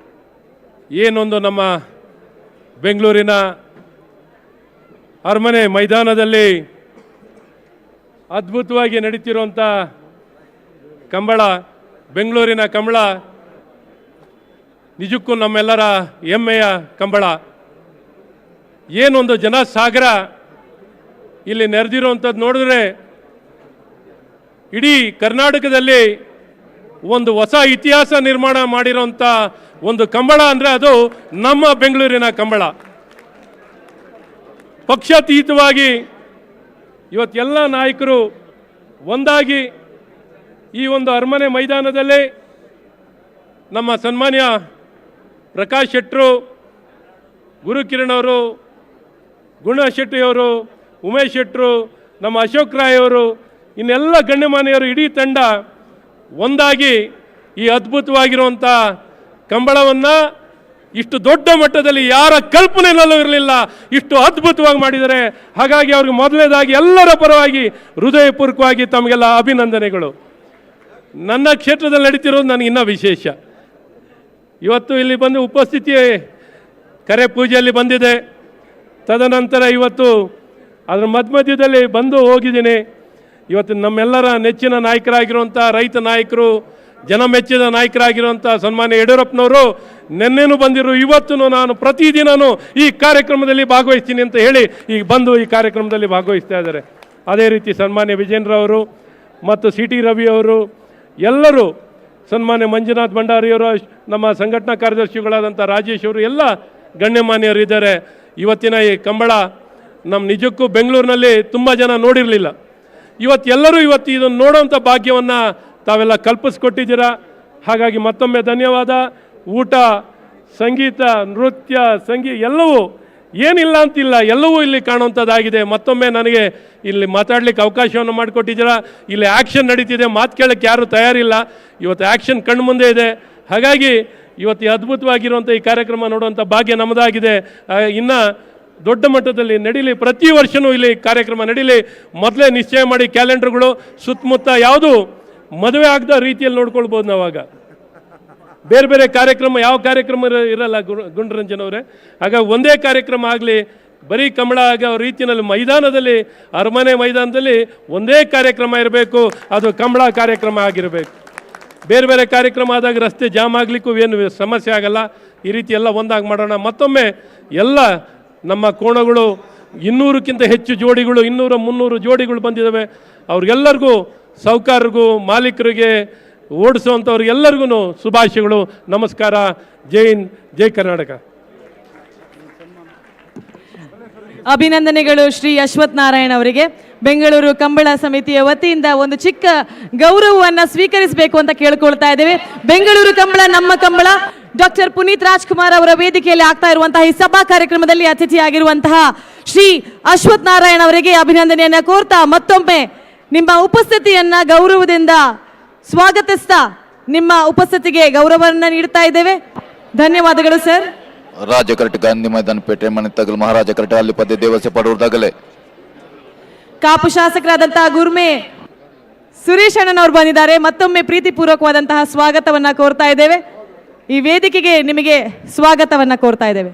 ಏನೊಂದು ನಮ್ಮ ಬೆಂಗಳೂರಿನ ಅರಮನೆ ಮೈದಾನದಲ್ಲಿ ಅದ್ಭುತವಾಗಿ ನಡೀತಿರುವಂಥ ಕಂಬಳ, ಬೆಂಗಳೂರಿನ ಕಂಬಳ ನಿಜಕ್ಕೂ ನಮ್ಮೆಲ್ಲರ ಹೆಮ್ಮೆಯ ಕಂಬಳ. ಏನೊಂದು ಜನಸಾಗರ ಇಲ್ಲಿ ನೆರೆದಿರುವಂಥದ್ದು ನೋಡಿದ್ರೆ ಇಡೀ ಕರ್ನಾಟಕದಲ್ಲಿ ಒಂದು ಹೊಸ ಇತಿಹಾಸ ನಿರ್ಮಾಣ ಮಾಡಿರೋಂಥ ಒಂದು ಕಂಬಳ ಅಂದರೆ ಅದು ನಮ್ಮ ಬೆಂಗಳೂರಿನ ಕಂಬಳ. ಪಕ್ಷಾತೀತವಾಗಿ ಇವತ್ತೆಲ್ಲ ನಾಯಕರು ಒಂದಾಗಿ ಈ ಒಂದು ಅರಮನೆ ಮೈದಾನದಲ್ಲಿ ನಮ್ಮ ಸನ್ಮಾನ್ಯ ಪ್ರಕಾಶ್ ಶೆಟ್ಟರು, ಗುರುಕಿರಣ್ ಅವರು, ಗುಣ ಶೆಟ್ಟಿಯವರು, ಉಮೇಶ್ ಶೆಟ್ಟರು, ನಮ್ಮ ಅಶೋಕ್ ರಾಯ್ ಅವರು, ಇನ್ನೆಲ್ಲ ಗಣ್ಯಮಾನ್ಯರು ಇಡೀ ತಂಡ ಒಂದಾಗಿ ಈ ಅದ್ಭುತವಾಗಿರುವಂಥ ಕಂಬಳವನ್ನು ಇಷ್ಟು ದೊಡ್ಡ ಮಟ್ಟದಲ್ಲಿ ಯಾರ ಕಲ್ಪನೆಯಲ್ಲೂ ಇರಲಿಲ್ಲ, ಇಷ್ಟು ಅದ್ಭುತವಾಗಿ ಮಾಡಿದ್ದಾರೆ. ಹಾಗಾಗಿ ಅವ್ರಿಗೆ ಮೊದಲನೇದಾಗಿ ಎಲ್ಲರ ಪರವಾಗಿ ಹೃದಯಪೂರ್ವಕವಾಗಿ ತಮಗೆಲ್ಲ ಅಭಿನಂದನೆಗಳು. ನನ್ನ ಕ್ಷೇತ್ರದಲ್ಲಿ ನಡೀತಿರೋದು ನನಗೆ ಇನ್ನೂ ವಿಶೇಷ. ಇವತ್ತು ಇಲ್ಲಿ ಬಂದು ಉಪಸ್ಥಿತಿ ಕರೆ ಪೂಜೆಯಲ್ಲಿ ಬಂದಿದೆ. ತದನಂತರ ಇವತ್ತು ಅದರ ಮಧ್ಯದಲ್ಲಿ ಬಂದು ಹೋಗಿದ್ದೀನಿ. ಇವತ್ತು ನಮ್ಮೆಲ್ಲರ ನೆಚ್ಚಿನ ನಾಯಕರಾಗಿರುವಂಥ ರೈತ ನಾಯಕರು, ಜನಮೆಚ್ಚಿದ ನಾಯಕರಾಗಿರುವಂಥ ಸನ್ಮಾನ್ಯ ಯಡಿಯೂರಪ್ಪನವರು ನಿನ್ನೆನೂ ಬಂದಿರು, ಇವತ್ತು ನಾನು ಪ್ರತಿದಿನವೂ ಈ ಕಾರ್ಯಕ್ರಮದಲ್ಲಿ ಭಾಗವಹಿಸ್ತೀನಿ ಅಂತ ಹೇಳಿ ಈಗ ಬಂದು ಈ ಕಾರ್ಯಕ್ರಮದಲ್ಲಿ ಭಾಗವಹಿಸ್ತಾ ಇದ್ದಾರೆ. ಅದೇ ರೀತಿ ಸನ್ಮಾನ್ಯ ವಿಜೇಂದ್ರ ಅವರು ಮತ್ತು ಸಿ ಟಿ ರವಿ ಅವರು, ಎಲ್ಲರೂ, ಸನ್ಮಾನ್ಯ ಮಂಜುನಾಥ್ ಭಂಡಾರಿಯವರು, ನಮ್ಮ ಸಂಘಟನಾ ಕಾರ್ಯದರ್ಶಿಗಳಾದಂಥ ರಾಜೇಶ್ ಅವರು, ಎಲ್ಲ ಗಣ್ಯಮಾನ್ಯರು ಇದ್ದಾರೆ. ಇವತ್ತಿನ ಈ ಕಂಬಳ ನಮ್ಮ ನಿಜಕ್ಕೂ ಬೆಂಗಳೂರಿನಲ್ಲಿ ತುಂಬ ಜನ ನೋಡಿರಲಿಲ್ಲ. ಇವತ್ತೆಲ್ಲರೂ ಇದನ್ನು ನೋಡೋವಂಥ ಭಾಗ್ಯವನ್ನು ತಾವೆಲ್ಲ ಕಲ್ಪಿಸ್ಕೊಟ್ಟಿದ್ದೀರಾ. ಹಾಗಾಗಿ ಮತ್ತೊಮ್ಮೆ ಧನ್ಯವಾದ. ಊಟ, ಸಂಗೀತ, ನೃತ್ಯ, ಎಲ್ಲವೂ ಏನಿಲ್ಲ ಅಂತಿಲ್ಲ, ಎಲ್ಲವೂ ಇಲ್ಲಿ ಕಾಣುವಂಥದ್ದಾಗಿದೆ. ಮತ್ತೊಮ್ಮೆ ನನಗೆ ಇಲ್ಲಿ ಮಾತಾಡಲಿಕ್ಕೆ ಅವಕಾಶವನ್ನು ಮಾಡಿಕೊಟ್ಟಿದ್ದೀರಾ. ಇಲ್ಲಿ ಆ್ಯಕ್ಷನ್ ನಡೀತಿದೆ, ಮಾತು ಕೇಳೋಕ್ಕೆ ಯಾರೂ ತಯಾರಿಲ್ಲ. ಇವತ್ತು ಆ್ಯಕ್ಷನ್ ಕಣ್ಣು ಮುಂದೆ ಇದೆ. ಹಾಗಾಗಿ ಇವತ್ತು ಈ ಅದ್ಭುತವಾಗಿರುವಂಥ ಈ ಕಾರ್ಯಕ್ರಮ ನೋಡುವಂಥ ಭಾಗ್ಯ ನಮ್ಮದಾಗಿದೆ. ಇನ್ನು ದೊಡ್ಡ ಮಟ್ಟದಲ್ಲಿ ನಡೀಲಿ, ಪ್ರತಿ ವರ್ಷವೂ ಇಲ್ಲಿ ಕಾರ್ಯಕ್ರಮ ನಡೀಲಿ. ಮೊದಲೇ ನಿಶ್ಚಯ ಮಾಡಿ ಕ್ಯಾಲೆಂಡರ್ಗಳು ಸುತ್ತಮುತ್ತ ಯಾವುದು ಮದುವೆ ಆಗದ ರೀತಿಯಲ್ಲಿ ನೋಡ್ಕೊಳ್ಬೋದು ನಾವಾಗ. ಬೇರೆ ಬೇರೆ ಕಾರ್ಯಕ್ರಮ, ಯಾವ ಕಾರ್ಯಕ್ರಮ ಇರಲ್ಲ ಗುಂಡರಂಜನ್ ಅವರೇ. ಹಾಗಾಗಿ ಒಂದೇ ಕಾರ್ಯಕ್ರಮ ಆಗಲಿ, ಬರೀ ಕಂಬಳ ಆಗೋ ರೀತಿಯಲ್ಲಿ ಮೈದಾನದಲ್ಲಿ, ಅರಮನೆ ಮೈದಾನದಲ್ಲಿ ಒಂದೇ ಕಾರ್ಯಕ್ರಮ ಇರಬೇಕು, ಅದು ಕಂಬಳ ಕಾರ್ಯಕ್ರಮ ಆಗಿರಬೇಕು. ಬೇರೆ ಬೇರೆ ಕಾರ್ಯಕ್ರಮ ಆದಾಗ ರಸ್ತೆ ಜಾಮ್ ಆಗಲಿಕ್ಕೂ ಏನು ಸಮಸ್ಯೆ ಆಗಲ್ಲ. ಈ ರೀತಿ ಎಲ್ಲ ಒಂದಾಗಿ ಮಾಡೋಣ. ಮತ್ತೊಮ್ಮೆ ಎಲ್ಲ ನಮ್ಮ ಕೋಣಗಳು 200ಕ್ಕಿಂತ ಹೆಚ್ಚು ಜೋಡಿಗಳು 200-300 ಜೋಡಿಗಳು ಬಂದಿದ್ದಾವೆ. ಅವ್ರಿಗೆಲ್ಲರಿಗೂ ಸಾಹುಕಾರರಿಗೂ ಮಾಲೀಕರಿಗೆ ಓಡಿಸುವಂಥವ್ರಿಗೆಲ್ಲರಿಗೂ ಶುಭಾಶಯಗಳು. ನಮಸ್ಕಾರ. ಜೈ ಹಿಂದ್, ಜೈ ಕರ್ನಾಟಕ. ಅಭಿನಂದನೆಗಳು ಶ್ರೀ ಅಶ್ವಥ್ ನಾರಾಯಣ್ ಅವರಿಗೆ. ಬೆಂಗಳೂರು ಕಂಬಳ ಸಮಿತಿಯ ವತಿಯಿಂದ ಒಂದು ಚಿಕ್ಕ ಗೌರವವನ್ನು ಸ್ವೀಕರಿಸಬೇಕು ಅಂತ ಕೇಳ್ಕೊಳ್ತಾ ಇದ್ದೇವೆ. ಬೆಂಗಳೂರು ಕಂಬಳ ನಮ್ಮ ಕಂಬಳ ಡಾಕ್ಟರ್ ಪುನೀತ್ ರಾಜ್ಕುಮಾರ್ ಅವರ ವೇದಿಕೆಯಲ್ಲಿ ಆಗ್ತಾ ಇರುವಂತಹ ಈ ಸಭಾ ಕಾರ್ಯಕ್ರಮದಲ್ಲಿ ಅತಿಥಿಯಾಗಿರುವಂತಹ ಶ್ರೀ ಅಶ್ವಥ್ ನಾರಾಯಣ್ ಅವರಿಗೆ ಅಭಿನಂದನೆಯನ್ನ ಕೋರ್ತಾ ಮತ್ತೊಮ್ಮೆ ನಿಮ್ಮ ಉಪಸ್ಥಿತಿಯನ್ನ ಗೌರವದಿಂದ ಸ್ವಾಗತಿಸ್ತಾ ನಿಮ್ಮ ಉಪಸ್ಥಿತಿಗೆ ಗೌರವವನ್ನು ನೀಡ್ತಾ ಇದ್ದೇವೆ. ಧನ್ಯವಾದಗಳು ಸರ್. ರಾಜಕರಟಿ ಗಾಂಧಿ ಮೈದಾನ ಪೇಟೆ ಮನೆ ತಗಲು ಮಹಾರಾಜ ಕರಟೆ ಅಲ್ಲಿ ಪದ್ಯ ದೇವಸ್ಥೆ ಪಡುವುದಾಗಲೇ ಕಾಪು ಶಾಸಕರಾದಂತಹ ಗುರ್ಮೆ ಸುರೇಶ್ ಅಣ್ಣನವರು ಬಂದಿದ್ದಾರೆ. ಮತ್ತೊಮ್ಮೆ ಪ್ರೀತಿಪೂರ್ವಕವಾದಂತಹ ಸ್ವಾಗತವನ್ನ ಕೋರ್ತಾ ಇದ್ದೇವೆ. ಈ ವೇದಿಕೆಗೆ ನಿಮಗೆ ಸ್ವಾಗತವನ್ನ ಕೋರ್ತಾ ಇದ್ದೇವೆ.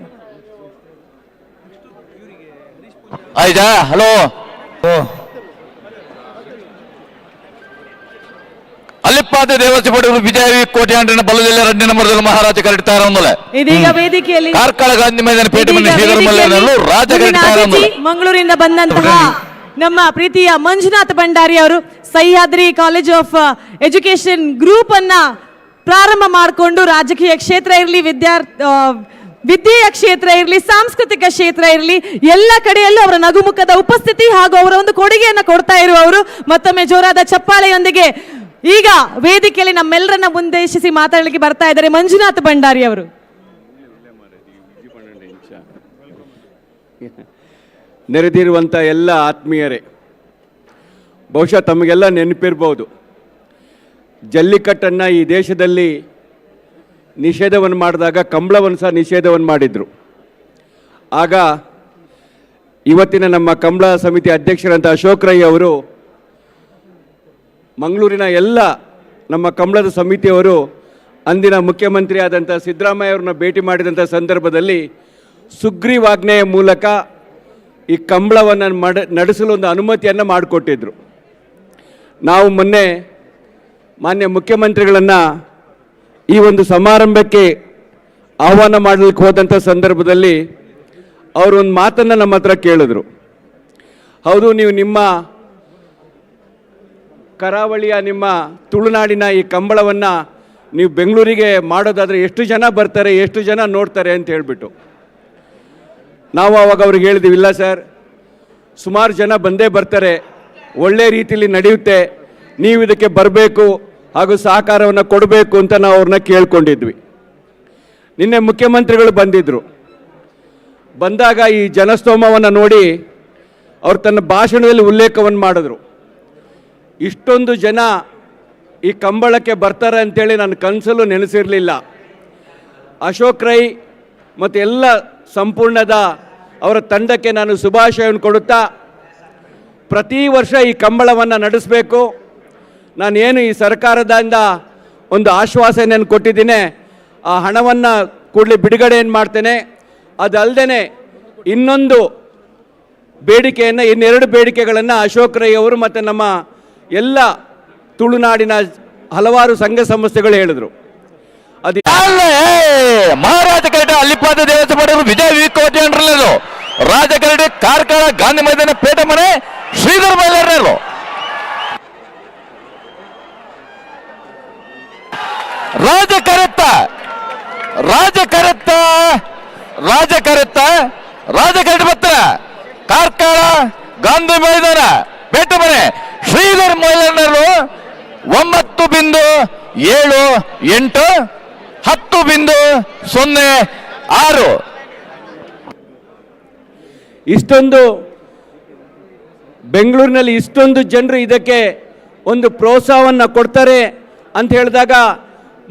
ಆಯ್ತಾ? ಹಲೋ, ಅಲ್ಲಿಪ್ಪಾದ ದೇವಸ್ಥೆ ಪಡೆಯುವ ವಿಜಯ ಕೋಟೆ ಅಂಡ್ರಿನ ಬಲ್ಲದಲ್ಲಿ 2ನೇ ನಂಬರ್ದಲ್ಲಿ ಮಹಾರಾಜ ಕರಡಿತಾರ ಇದೀಗ ವೇದಿಕೆಯಲ್ಲಿ ಕಾರ್ಕಳ ಗಾಂಧಿ ಮೈದಾನ ಪೇಟೆ ಮನೆ ಮಂಗಳೂರಿನಿಂದ ಬಂದಂತಹ ನಮ್ಮ ಪ್ರೀತಿಯ ಮಂಜುನಾಥ್ ಭಂಡಾರಿ ಅವರು Sahyadri college of education group ಅನ್ನ ಪ್ರಾರಂಭ ಮಾಡಿಕೊಂಡು ರಾಜಕೀಯ ಕ್ಷೇತ್ರ ಇರಲಿ, ವಿದ್ಯೆಯ ಕ್ಷೇತ್ರ ಇರಲಿ, ಸಾಂಸ್ಕೃತಿಕ ಕ್ಷೇತ್ರ ಇರಲಿ, ಎಲ್ಲ ಕಡೆಯಲ್ಲೂ ಅವರ ನಗುಮುಖದ ಉಪಸ್ಥಿತಿ ಹಾಗೂ ಅವರ ಒಂದು ಕೊಡುಗೆಯನ್ನು ಕೊಡ್ತಾ ಇರುವವರು. ಮತ್ತೊಮ್ಮೆ ಜೋರಾದ ಚಪ್ಪಾಳೆಯೊಂದಿಗೆ ಈಗ ವೇದಿಕೆಯಲ್ಲಿ ನಮ್ಮೆಲ್ಲರನ್ನ ಉದ್ದೇಶಿಸಿ ಮಾತಾಡಲಿಕ್ಕೆ ಬರ್ತಾ ಇದ್ದಾರೆ ಮಂಜುನಾಥ್ ಭಂಡಾರಿ ಅವರು. ನೆರೆದಿರುವಂಥ ಎಲ್ಲ ಆತ್ಮೀಯರೇ, ಬಹುಶಃ ತಮಗೆಲ್ಲ ನೆನಪಿರ್ಬೋದು, ಜಲ್ಲಿಕಟ್ಟನ್ನು ಈ ದೇಶದಲ್ಲಿ ನಿಷೇಧವನ್ನು ಮಾಡಿದಾಗ ಕಂಬಳವನ್ನು ಸಹ ನಿಷೇಧವನ್ನು ಮಾಡಿದರು. ಆಗ ಇವತ್ತಿನ ನಮ್ಮ ಕಂಬಳ ಸಮಿತಿ ಅಧ್ಯಕ್ಷರಂಥ ಅಶೋಕ್ ರೈ ಅವರು ಮಂಗಳೂರಿನ ಎಲ್ಲ ನಮ್ಮ ಕಂಬಳದ ಸಮಿತಿಯವರು ಅಂದಿನ ಮುಖ್ಯಮಂತ್ರಿ ಆದಂಥ ಸಿದ್ದರಾಮಯ್ಯ ಅವ್ರನ್ನ ಭೇಟಿ ಮಾಡಿದಂಥ ಸಂದರ್ಭದಲ್ಲಿ ಸುಗ್ರೀವಾಜ್ಞೆಯ ಮೂಲಕ ಈ ಕಂಬಳವನ್ನು ನಡೆಸಲು ಒಂದು ಅನುಮತಿಯನ್ನು ಮಾಡಿಕೊಟ್ಟಿದ್ರು. ನಾವು ಮೊನ್ನೆ ಮಾನ್ಯ ಮುಖ್ಯಮಂತ್ರಿಗಳನ್ನು ಈ ಒಂದು ಸಮಾರಂಭಕ್ಕೆ ಆಹ್ವಾನ ಮಾಡಲಿಕ್ಕೆ ಹೋದಂಥ ಸಂದರ್ಭದಲ್ಲಿ ಅವರು ಒಂದು ಮಾತನ್ನು ನಮ್ಮ ಹತ್ರ ಕೇಳಿದ್ರು. ಹೌದು, ನೀವು ನಿಮ್ಮ ಕರಾವಳಿಯ ನಿಮ್ಮ ತುಳುನಾಡಿನ ಈ ಕಂಬಳವನ್ನು ನೀವು ಬೆಂಗಳೂರಿಗೆ ಮಾಡೋದಾದರೆ ಎಷ್ಟು ಜನ ಬರ್ತಾರೆ, ಎಷ್ಟು ಜನ ನೋಡ್ತಾರೆ ಅಂತ ಹೇಳಿಬಿಟ್ಟು ನಾವು ಆವಾಗ ಅವ್ರಿಗೆ ಹೇಳಿದ್ದೀವಿ, ಇಲ್ಲ ಸರ್, ಸುಮಾರು ಜನ ಬಂದೇ ಬರ್ತಾರೆ, ಒಳ್ಳೆ ರೀತಿಯಲ್ಲಿ ನಡೆಯುತ್ತೆ, ನೀವು ಇದಕ್ಕೆ ಬರಬೇಕು ಹಾಗೂ ಸಹಕಾರವನ್ನು ಕೊಡಬೇಕು ಅಂತ ನಾವು ಅವ್ರನ್ನ ಕೇಳ್ಕೊಂಡಿದ್ವಿ. ನಿನ್ನೆ ಮುಖ್ಯಮಂತ್ರಿಗಳು ಬಂದಿದ್ದರು. ಬಂದಾಗ ಈ ಜನಸ್ತೋಮವನ್ನು ನೋಡಿ ಅವರು ತನ್ನ ಭಾಷಣದಲ್ಲಿ ಉಲ್ಲೇಖವನ್ನು ಮಾಡಿದ್ರು. ಇಷ್ಟೊಂದು ಜನ ಈ ಕಂಬಳಕ್ಕೆ ಬರ್ತಾರೆ ಅಂತೇಳಿ ನನ್ನ ಕನಸಲ್ಲೂ ನೆನೆಸಿರಲಿಲ್ಲ. ಅಶೋಕ್ ರೈ ಮತ್ತು ಎಲ್ಲ ಸಂಪೂರ್ಣದ ಅವರ ತಂಡಕ್ಕೆ ನಾನು ಶುಭಾಶಯವನ್ನು ಕೊಡುತ್ತಾ, ಪ್ರತಿ ವರ್ಷ ಈ ಕಂಬಳವನ್ನು ನಡೆಸಬೇಕು. ನಾನೇನು ಈ ಸರ್ಕಾರದಿಂದ ಒಂದು ಆಶ್ವಾಸನೆಯನ್ನು ಕೊಟ್ಟಿದ್ದೀನಿ, ಆ ಹಣವನ್ನು ಕೂಡಲೇ ಬಿಡುಗಡೆಯನ್ನು ಮಾಡ್ತೇನೆ. ಅದಲ್ಲದೆ ಇನ್ನೊಂದು ಬೇಡಿಕೆಯನ್ನು, ಇನ್ನೆರಡು ಬೇಡಿಕೆಗಳನ್ನು ಅಶೋಕ್ ರೈ ಅವರು ಮತ್ತು ನಮ್ಮ ಎಲ್ಲ ತುಳುನಾಡಿನ ಹಲವಾರು ಸಂಘ ಸಂಸ್ಥೆಗಳು ಹೇಳಿದರು. ಅದು ಮಹಾರಾಜ ಕರಟೆ ಅಲ್ಲಿಪಾದ ದೇವಸ್ಥೆ ಪಡೆಯುವ ವಿಜಯ ಕೋಟೆ ಅಂಡ್ರಲ್ಲೂ ರಾಜ ಕರಟೆ ಕಾರ್ಕಳ ಗಾಂಧಿ ಮೈದಾನ ಪೇಟೆ ಮನೆ ಶ್ರೀಧರ್ ಬೈಲರ್ನಲ್ಲೂ ರಾಜಕರತ್ತ ಬತ್ತ ಕಾರ್ಕಳ ಗಾಂಧಿ ಮೈದಾನ ಪೇಟೆ ಮನೆ ಶ್ರೀಧರ್ ಮೈಲರ್ನಲ್ಲೂ 9.78 10.06. ಇಷ್ಟೊಂದು ಬೆಂಗಳೂರಿನಲ್ಲಿ ಇಷ್ಟೊಂದು ಜನರು ಇದಕ್ಕೆ ಒಂದು ಪ್ರೋತ್ಸಾಹವನ್ನು ಕೊಡ್ತಾರೆ ಅಂತ ಹೇಳಿದಾಗ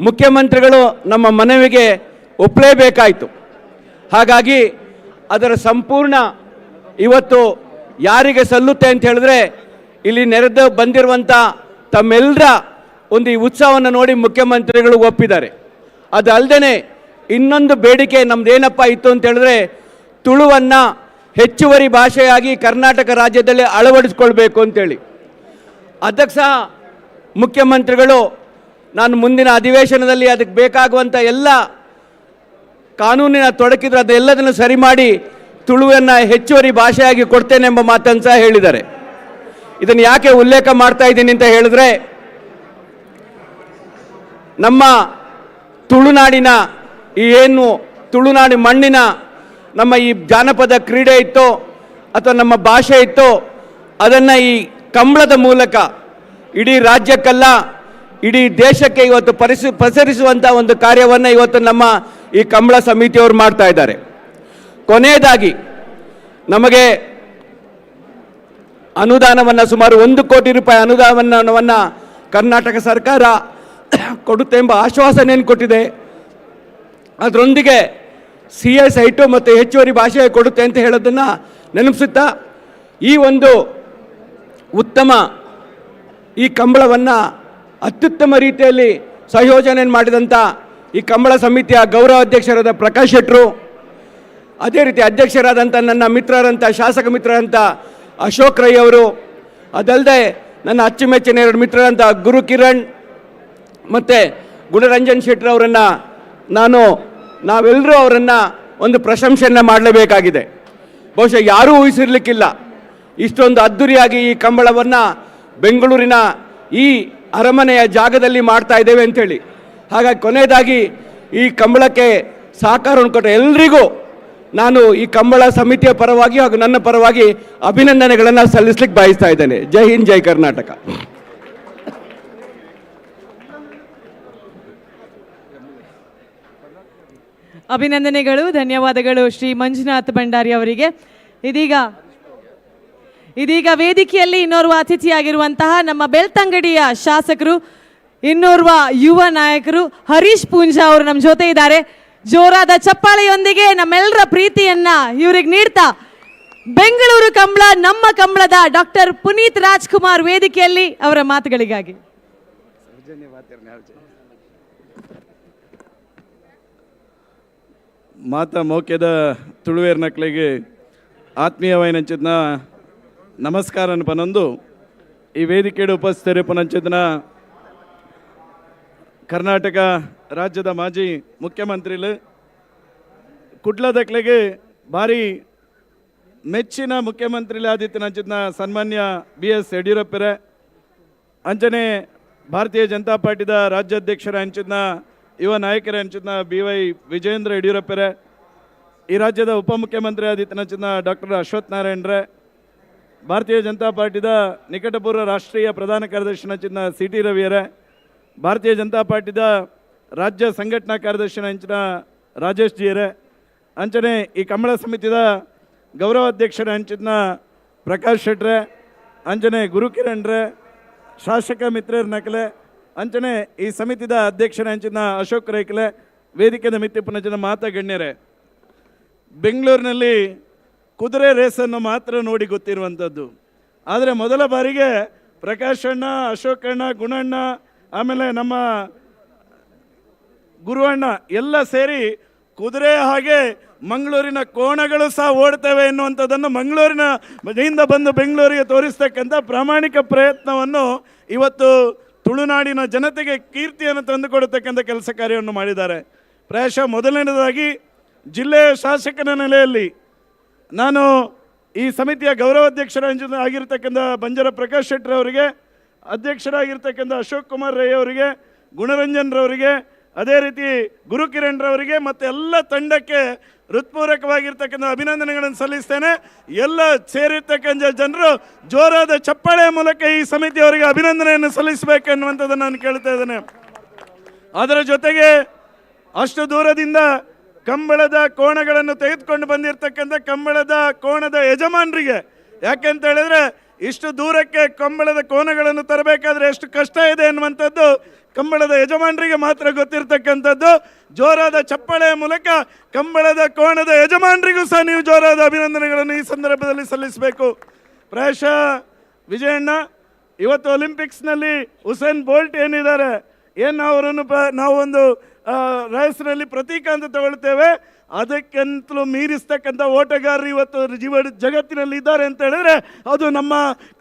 ಮುಖ್ಯಮಂತ್ರಿಗಳು ನಮ್ಮ ಮನವಿಗೆ ಒಪ್ಪಲೇಬೇಕಾಯಿತು. ಹಾಗಾಗಿ ಅದರ ಸಂಪೂರ್ಣ ಇವತ್ತು ಯಾರಿಗೆ ಸಲ್ಲುತ್ತೆ ಅಂತ ಹೇಳಿದ್ರೆ, ಇಲ್ಲಿ ನೆರೆದು ಬಂದಿರುವಂಥ ತಮ್ಮೆಲ್ಲರ ಒಂದು ಈ ಉತ್ಸವವನ್ನು ನೋಡಿ ಮುಖ್ಯಮಂತ್ರಿಗಳು ಒಪ್ಪಿದ್ದಾರೆ. ಅದು ಅಲ್ಲದೆ ಇನ್ನೊಂದು ಬೇಡಿಕೆ ನಮ್ಮದೇನಪ್ಪ ಇತ್ತು ಅಂತ ಹೇಳಿದ್ರೆ, ತುಳುವನ್ನು ಹೆಚ್ಚುವರಿ ಭಾಷೆಯಾಗಿ ಕರ್ನಾಟಕ ರಾಜ್ಯದಲ್ಲಿ ಅಳವಡಿಸ್ಕೊಳ್ಬೇಕು ಅಂತೇಳಿ. ಅದಕ್ಕೆ ಸಹ ಮುಖ್ಯಮಂತ್ರಿಗಳು ನಾನು ಮುಂದಿನ ಅಧಿವೇಶನದಲ್ಲಿ ಅದಕ್ಕೆ ಬೇಕಾಗುವಂಥ ಎಲ್ಲ ಕಾನೂನಿನ ತೊಡಕಿದ್ರೆ ಅದೆಲ್ಲದನ್ನು ಸರಿ ಮಾಡಿ ತುಳುವನ್ನು ಹೆಚ್ಚುವರಿ ಭಾಷೆಯಾಗಿ ಕೊಡ್ತೇನೆ ಎಂಬ ಮಾತನ್ನು ಸಹ ಹೇಳಿದ್ದಾರೆ. ಇದನ್ನು ಯಾಕೆ ಉಲ್ಲೇಖ ಮಾಡ್ತಾ ಇದ್ದೀನಿ ಅಂತ ಹೇಳಿದ್ರೆ, ನಮ್ಮ ತುಳುನಾಡಿನ ಈ ಏನು ತುಳುನಾಡಿ ಮಣ್ಣಿನ ನಮ್ಮ ಈ ಜಾನಪದ ಕ್ರೀಡೆ ಇತ್ತೋ ಅಥವಾ ನಮ್ಮ ಭಾಷೆ ಇತ್ತೋ ಅದನ್ನು ಈ ಕಂಬಳದ ಮೂಲಕ ಇಡೀ ರಾಜ್ಯಕ್ಕಲ್ಲ ಇಡೀ ದೇಶಕ್ಕೆ ಇವತ್ತು ಪಸರಿಸುವಂಥ ಒಂದು ಕಾರ್ಯವನ್ನು ಇವತ್ತು ನಮ್ಮ ಈ ಕಂಬಳ ಸಮಿತಿಯವರು ಮಾಡ್ತಾ ಇದ್ದಾರೆ. ಕೊನೆಯದಾಗಿ ನಮಗೆ ಅನುದಾನವನ್ನು ಸುಮಾರು 1 ಕೋಟಿ ರೂಪಾಯಿ ಅನುದಾನವನ್ನು ಕರ್ನಾಟಕ ಸರ್ಕಾರ ಕೊಡುತ್ತೆ ಎಂಬ ಆಶ್ವಾಸನೆಯನ್ನು ಕೊಟ್ಟಿದೆ. ಅದರೊಂದಿಗೆ CS ಐಟು ಮತ್ತು ಹೆಚ್ಚುವರಿ ಭಾಷೆ ಕೊಡುತ್ತೆ ಅಂತ ಹೇಳೋದನ್ನು ನೆನಪಿಸುತ್ತಾ, ಈ ಒಂದು ಉತ್ತಮ ಈ ಕಂಬಳವನ್ನು ಅತ್ಯುತ್ತಮ ರೀತಿಯಲ್ಲಿ ಸಂಯೋಜನೆ ಮಾಡಿದಂಥ ಈ ಕಂಬಳ ಸಮಿತಿಯ ಗೌರವ ಅಧ್ಯಕ್ಷರಾದ ಪ್ರಕಾಶ್ ಶೆಟ್ಟರು, ಅದೇ ರೀತಿ ಅಧ್ಯಕ್ಷರಾದಂಥ ನನ್ನ ಮಿತ್ರರಂಥ ಶಾಸಕ ಮಿತ್ರರಂಥ ಅಶೋಕ್ ರೈ ಅವರು, ಅದಲ್ಲದೆ ನನ್ನ ಅಚ್ಚುಮೆಚ್ಚಿನ 2 ಮಿತ್ರರಂಥ ಗುರು ಕಿರಣ್ ಮತ್ತು ಗುಣರಂಜನ್ ಶೆಟ್ಟರ್ ಅವರನ್ನು ನಾವೆಲ್ಲರೂ ಅವರನ್ನು ಒಂದು ಪ್ರಶಂಸೆಯನ್ನು ಮಾಡಲೇಬೇಕಾಗಿದೆ. ಬಹುಶಃ ಯಾರೂ ಊಹಿಸಿರ್ಲಿಕ್ಕಿಲ್ಲ ಇಷ್ಟೊಂದು ಅದ್ಧೂರಿಯಾಗಿ ಈ ಕಂಬಳವನ್ನು ಬೆಂಗಳೂರಿನ ಈ ಅರಮನೆಯ ಜಾಗದಲ್ಲಿ ಮಾಡ್ತಾ ಇದ್ದೇವೆ ಅಂಥೇಳಿ. ಹಾಗಾಗಿ ಕೊನೆಯದಾಗಿ ಈ ಕಂಬಳಕ್ಕೆ ಸಹಕಾರವನ್ನು ಕೊಟ್ಟ ಎಲ್ರಿಗೂ ನಾನು ಈ ಕಂಬಳ ಸಮಿತಿಯ ಪರವಾಗಿ ಹಾಗೂ ನನ್ನ ಪರವಾಗಿ ಅಭಿನಂದನೆಗಳನ್ನು ಸಲ್ಲಿಸಲಿಕ್ಕೆ ಬಯಸ್ತಾ ಇದ್ದೇನೆ. ಜೈ ಹಿಂದ್, ಜೈ ಕರ್ನಾಟಕ. ಅಭಿನಂದನೆಗಳು, ಧನ್ಯವಾದಗಳು ಶ್ರೀ ಮಂಜುನಾಥ್ ಭಂಡಾರಿ ಅವರಿಗೆ. ಇದೀಗ ವೇದಿಕೆಯಲ್ಲಿ ಇನ್ನೋರ್ವ ಅತಿಥಿಯಾಗಿರುವಂತಹ ನಮ್ಮ ಬೆಳ್ತಂಗಡಿಯ ಶಾಸಕರು, ಇನ್ನೋರ್ವ ಯುವ ನಾಯಕರು ಹರೀಶ್ ಪೂಂಜಾ ಅವರು ನಮ್ಮ ಜೊತೆ ಇದ್ದಾರೆ. ಜೋರಾದ ಚಪ್ಪಾಳೆಯೊಂದಿಗೆ ನಮ್ಮೆಲ್ಲರ ಪ್ರೀತಿಯನ್ನ ಇವರಿಗೆ ನೀಡ್ತಾ ಬೆಂಗಳೂರು ಕಂಬಳ ನಮ್ಮ ಕಂಬಳದ ಡಾಕ್ಟರ್ ಪುನೀತ್ ರಾಜ್ಕುಮಾರ್ ವೇದಿಕೆಯಲ್ಲಿ ಅವರ ಮಾತುಗಳಿಗಾಗಿ. ಮಾತಾ ಮೌಕ್ಯದ ತುಳುವೇರ್ ನಕ್ಲಿಗೆ ಆತ್ಮೀಯವಾಯಿನಂಚಿದ್ನ ನಮಸ್ಕಾರ ಪನೊಂದು ಈ ವೇದಿಕೆಯ ಉಪಸ್ಥಿತರು ಪನಂಚಿದ್ನ ಕರ್ನಾಟಕ ರಾಜ್ಯದ ಮಾಜಿ ಮುಖ್ಯಮಂತ್ರಿಲು ಕುಡ್ಲದಕ್ಲೆಗೆ ಭಾರಿ ಮೆಚ್ಚಿನ ಮುಖ್ಯಮಂತ್ರಿಲು ಆದಿತ್ಯನಂಚಿದ್ನ ಸನ್ಮಾನ್ಯ BS ಯಡಿಯೂರಪ್ಪರೆ, ಅಂಚನೆ ಭಾರತೀಯ ಜನತಾ ಪಾರ್ಟಿದ ರಾಜ್ಯಾಧ್ಯಕ್ಷರ ಅಂಚಿದ್ನ ಯುವ ನಾಯಕರ ಅಂಚಿದ್ನ BY ವಿಜಯೇಂದ್ರ ಯಡಿಯೂರಪ್ಪರೆ, ಈ ರಾಜ್ಯದ ಉಪಮುಖ್ಯಮಂತ್ರಿ ಆದಿತ್ಯನಂಚಿದ್ನ ಡಾಕ್ಟರ್ ಅಶ್ವಥ್ ನಾರಾಯಣರೇ, ಭಾರತೀಯ ಜನತಾ ಪಾರ್ಟಿದ ನಿಕಟಪೂರ್ವ ರಾಷ್ಟ್ರೀಯ ಪ್ರಧಾನ ಕಾರ್ಯದರ್ಶಿ ಅಂಚಿದ್ನ CT ರವಿಯರೇ, ಭಾರತೀಯ ಜನತಾ ಪಾರ್ಟಿದ ರಾಜ್ಯ ಸಂಘಟನಾ ಕಾರ್ಯದರ್ಶಿ ಅಂಚಿನ ರಾಜೇಶ್ ಜಿಯರೇ, ಅಂಚನೆ ಈ ಕಂಬಳ ಸಮಿತಿದ ಗೌರವ ಅಧ್ಯಕ್ಷರ ಅಂಚಿನ ಪ್ರಕಾಶ್ ಶೆಟ್ರೆ, ಅಂಚನೆ ಗುರು ಕಿರಣ್ರೆ, ಶಾಸಕ ಮಿತ್ರರ ನಕಲೆ, ಅಂಚನೆ ಈ ಸಮಿತಿದ ಅಧ್ಯಕ್ಷರ ಅಂಚಿನ ಅಶೋಕ್ ರೈಕಲೆ, ವೇದಿಕೆಯ ಮಿತಿ ಪುನಂಚಿನ ಮಾತಗಣ್ಯರೇ, ಬೆಂಗಳೂರಿನಲ್ಲಿ ಕುದುರೆ ರೇಸನ್ನು ಮಾತ್ರ ನೋಡಿ ಗೊತ್ತಿರುವಂಥದ್ದು. ಆದರೆ ಮೊದಲ ಬಾರಿಗೆ ಪ್ರಕಾಶ್ ಅಣ್ಣ, ಅಶೋಕ್ ಅಣ್ಣ, ಗುಣಣ್ಣ, ಆಮೇಲೆ ನಮ್ಮ ಗುರುವಣ್ಣ ಎಲ್ಲ ಸೇರಿ ಕುದುರೆ ಹಾಗೆ ಮಂಗಳೂರಿನ ಕೋಣಗಳು ಸಹ ಓಡ್ತವೆ ಎನ್ನುವಂಥದ್ದನ್ನು ಮಂಗಳೂರಿನಿಂದ ಬಂದು ಬೆಂಗಳೂರಿಗೆ ತೋರಿಸ್ತಕ್ಕಂಥ ಪ್ರಾಮಾಣಿಕ ಪ್ರಯತ್ನವನ್ನು ಇವತ್ತು ತುಳುನಾಡಿನ ಜನತೆಗೆ ಕೀರ್ತಿಯನ್ನು ತಂದುಕೊಡತಕ್ಕಂಥ ಕೆಲಸ ಕಾರ್ಯವನ್ನು ಮಾಡಿದ್ದಾರೆ. ಪ್ರಾಯಶಃ ಮೊದಲನೇದಾಗಿ ಜಿಲ್ಲೆಯ ಶಾಸಕನ ನೆಲೆಯಲ್ಲಿ ನಾನು ಈ ಸಮಿತಿಯ ಗೌರವಾಧ್ಯಕ್ಷರ ಆಗಿರ್ತಕ್ಕಂಥ ಬಂಜರ ಪ್ರಕಾಶ್ ಶೆಟ್ಟರ್ ಅವರಿಗೆ, ಅಧ್ಯಕ್ಷರಾಗಿರ್ತಕ್ಕಂಥ ಅಶೋಕ್ ಕುಮಾರ್ ರೈ ಅವರಿಗೆ, ಗುಣರಂಜನ್ ರವರಿಗೆ, ಅದೇ ರೀತಿ ಗುರು ಕಿರಣ್ ರವರಿಗೆ ಮತ್ತು ಎಲ್ಲ ತಂಡಕ್ಕೆ ಹೃತ್ಪೂರ್ವಕವಾಗಿರ್ತಕ್ಕಂಥ ಅಭಿನಂದನೆಗಳನ್ನು ಸಲ್ಲಿಸ್ತೇನೆ. ಎಲ್ಲ ಸೇರಿರ್ತಕ್ಕಂಥ ಜನರು ಜೋರಾದ ಚಪ್ಪಾಳೆಯ ಮೂಲಕ ಈ ಸಮಿತಿಯವರಿಗೆ ಅಭಿನಂದನೆಯನ್ನು ಸಲ್ಲಿಸಬೇಕು ಎನ್ನುವಂಥದ್ದನ್ನು ನಾನು ಕೇಳ್ತಾ ಇದ್ದೇನೆ. ಅದರ ಜೊತೆಗೆ ಅಷ್ಟು ದೂರದಿಂದ ಕಂಬಳದ ಕೋಣಗಳನ್ನು ತೆಗೆದುಕೊಂಡು ಬಂದಿರತಕ್ಕಂಥ ಕಂಬಳದ ಕೋಣದ ಯಜಮಾನರಿಗೆ, ಯಾಕೆಂತ ಹೇಳಿದ್ರೆ ಇಷ್ಟು ದೂರಕ್ಕೆ ಕಂಬಳದ ಕೋಣಗಳನ್ನು ತರಬೇಕಾದ್ರೆ ಎಷ್ಟು ಕಷ್ಟ ಇದೆ ಎನ್ನುವಂಥದ್ದು ಕಂಬಳದ ಯಜಮಾನರಿಗೆ ಮಾತ್ರ ಗೊತ್ತಿರತಕ್ಕಂಥದ್ದು. ಜೋರಾದ ಚಪ್ಪಾಳೆಯ ಮೂಲಕ ಕಂಬಳದ ಕೋಣದ ಯಜಮಾನರಿಗೂ ಸಹ ನೀವು ಜೋರಾದ ಅಭಿನಂದನೆಗಳನ್ನು ಈ ಸಂದರ್ಭದಲ್ಲಿ ಸಲ್ಲಿಸಬೇಕು. ಪ್ರಾಯಶಃ ವಿಜಯಣ್ಣ, ಇವತ್ತು ಒಲಿಂಪಿಕ್ಸ್ನಲ್ಲಿ ಉಸೇನ್ ಬೋಲ್ಟ್ ಏನಿದ್ದಾರೆ, ಏನು ಅವರನ್ನು ನಾವು ಒಂದು ರೇಸ್ನಲ್ಲಿ ಪ್ರತೀಕ ಅಂತ ತಗೊಳ್ತೇವೆ. ಅದಕ್ಕಿಂತಲೂ ಮೀರಿಸ್ತಕ್ಕಂಥ ಓಟಗಾರರು ಇವತ್ತು ಜಗತ್ತಿನಲ್ಲಿ ಇದ್ದಾರೆ ಅಂತ ಹೇಳಿದ್ರೆ ಅದು ನಮ್ಮ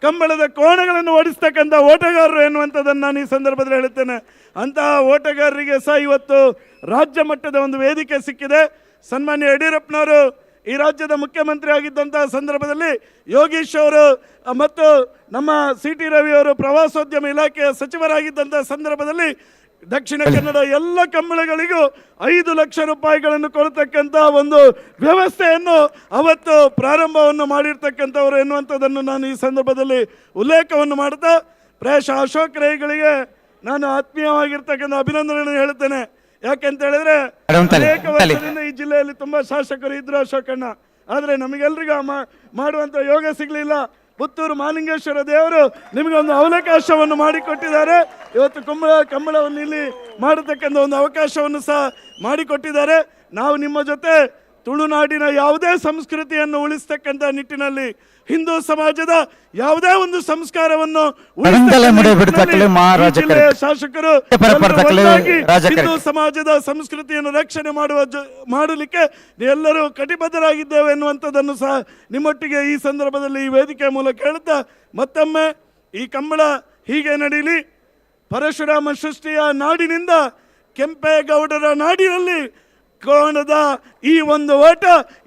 ಕಂಬಳದ ಕೋಣಗಳನ್ನು ಓಡಿಸ್ತಕ್ಕಂಥ ಓಟಗಾರರು ಎನ್ನುವಂಥದ್ದನ್ನು ನಾನು ಈ ಸಂದರ್ಭದಲ್ಲಿ ಹೇಳುತ್ತೇನೆ. ಅಂತಹ ಓಟಗಾರರಿಗೆ ಸಹ ಇವತ್ತು ರಾಜ್ಯ ಮಟ್ಟದ ಒಂದು ವೇದಿಕೆ ಸಿಕ್ಕಿದೆ. ಸನ್ಮಾನ್ಯ ಯಡಿಯೂರಪ್ಪನವರು ಈ ರಾಜ್ಯದ ಮುಖ್ಯಮಂತ್ರಿ ಆಗಿದ್ದಂತಹ ಸಂದರ್ಭದಲ್ಲಿ ಯೋಗೀಶ್ ಅವರು ಮತ್ತು ನಮ್ಮ CT ರವಿ ಅವರು ಪ್ರವಾಸೋದ್ಯಮ ಇಲಾಖೆಯ ಸಚಿವರಾಗಿದ್ದಂತಹ ಸಂದರ್ಭದಲ್ಲಿ ದಕ್ಷಿಣ ಕನ್ನಡ ಎಲ್ಲ ಕಂಬಳಗಳಿಗೂ 5 ಲಕ್ಷ ರೂಪಾಯಿಗಳನ್ನು ಕೊಡತಕ್ಕಂಥ ಒಂದು ವ್ಯವಸ್ಥೆಯನ್ನು ಅವತ್ತು ಪ್ರಾರಂಭವನ್ನು ಮಾಡಿರ್ತಕ್ಕಂಥವ್ರು ಎನ್ನುವಂಥದ್ದನ್ನು ನಾನು ಈ ಸಂದರ್ಭದಲ್ಲಿ ಉಲ್ಲೇಖವನ್ನು ಮಾಡ್ತಾ ಪ್ರಾಯಶಃ ಅಶೋಕ್ ರೈಗಳಿಗೆ ನಾನು ಆತ್ಮೀಯವಾಗಿರ್ತಕ್ಕಂಥ ಅಭಿನಂದನೆಗಳನ್ನು ಹೇಳುತ್ತೇನೆ. ಯಾಕೆಂತ ಹೇಳಿದ್ರೆ ಅನೇಕ ವರ್ಷದಿಂದ ಈ ಜಿಲ್ಲೆಯಲ್ಲಿ ತುಂಬಾ ಶಾಸಕರು ಇದ್ರು ಅಶೋಕಣ್ಣ, ಆದರೆ ನಮಗೆಲ್ರಿಗೂ ಮಾಡುವಂತ ಯೋಗ ಸಿಗಲಿಲ್ಲ. ಪುತ್ತೂರು ಮಹಾಲಿಂಗೇಶ್ವರ ದೇವರು ನಿಮಗೆ ಒಂದು ಅವಕಾಶವನ್ನು ಮಾಡಿಕೊಟ್ಟಿದ್ದಾರೆ. ಇವತ್ತು ಕಂಬಳವನ್ನು ಇಲ್ಲಿ ಮಾಡತಕ್ಕಂಥ ಒಂದು ಅವಕಾಶವನ್ನು ಸಹ ಮಾಡಿಕೊಟ್ಟಿದ್ದಾರೆ. ನಾವು ನಿಮ್ಮ ಜೊತೆ ತುಳುನಾಡಿನ ಯಾವುದೇ ಸಂಸ್ಕೃತಿಯನ್ನು ಉಳಿಸ್ತಕ್ಕಂಥ ನಿಟ್ಟಿನಲ್ಲಿ ಹಿಂದೂ ಸಮಾಜದ ಯಾವುದೇ ಒಂದು ಸಂಸ್ಕಾರವನ್ನು ಶಾಸಕರು ಹಿಂದೂ ಸಮಾಜದ ಸಂಸ್ಕೃತಿಯನ್ನು ರಕ್ಷಣೆ ಮಾಡಲಿಕ್ಕೆ ಎಲ್ಲರೂ ಕಟಿಬದ್ಧರಾಗಿದ್ದೇವೆ ಎನ್ನುವಂಥದ್ದನ್ನು ಸಹ ನಿಮ್ಮೊಟ್ಟಿಗೆ ಈ ಸಂದರ್ಭದಲ್ಲಿ ಈ ವೇದಿಕೆ ಮೂಲಕ ಹೇಳ್ತಾ ಮತ್ತೊಮ್ಮೆ ಈ ಕಂಬಳ ಹೀಗೆ ನಡೀಲಿ. ಪರಶುರಾಮ ಸೃಷ್ಟಿಯ ನಾಡಿನಿಂದ ಕೆಂಪೇಗೌಡರ ನಾಡಿನಲ್ಲಿ ಕೋಣದ ಈ ಒಂದು ಓಟ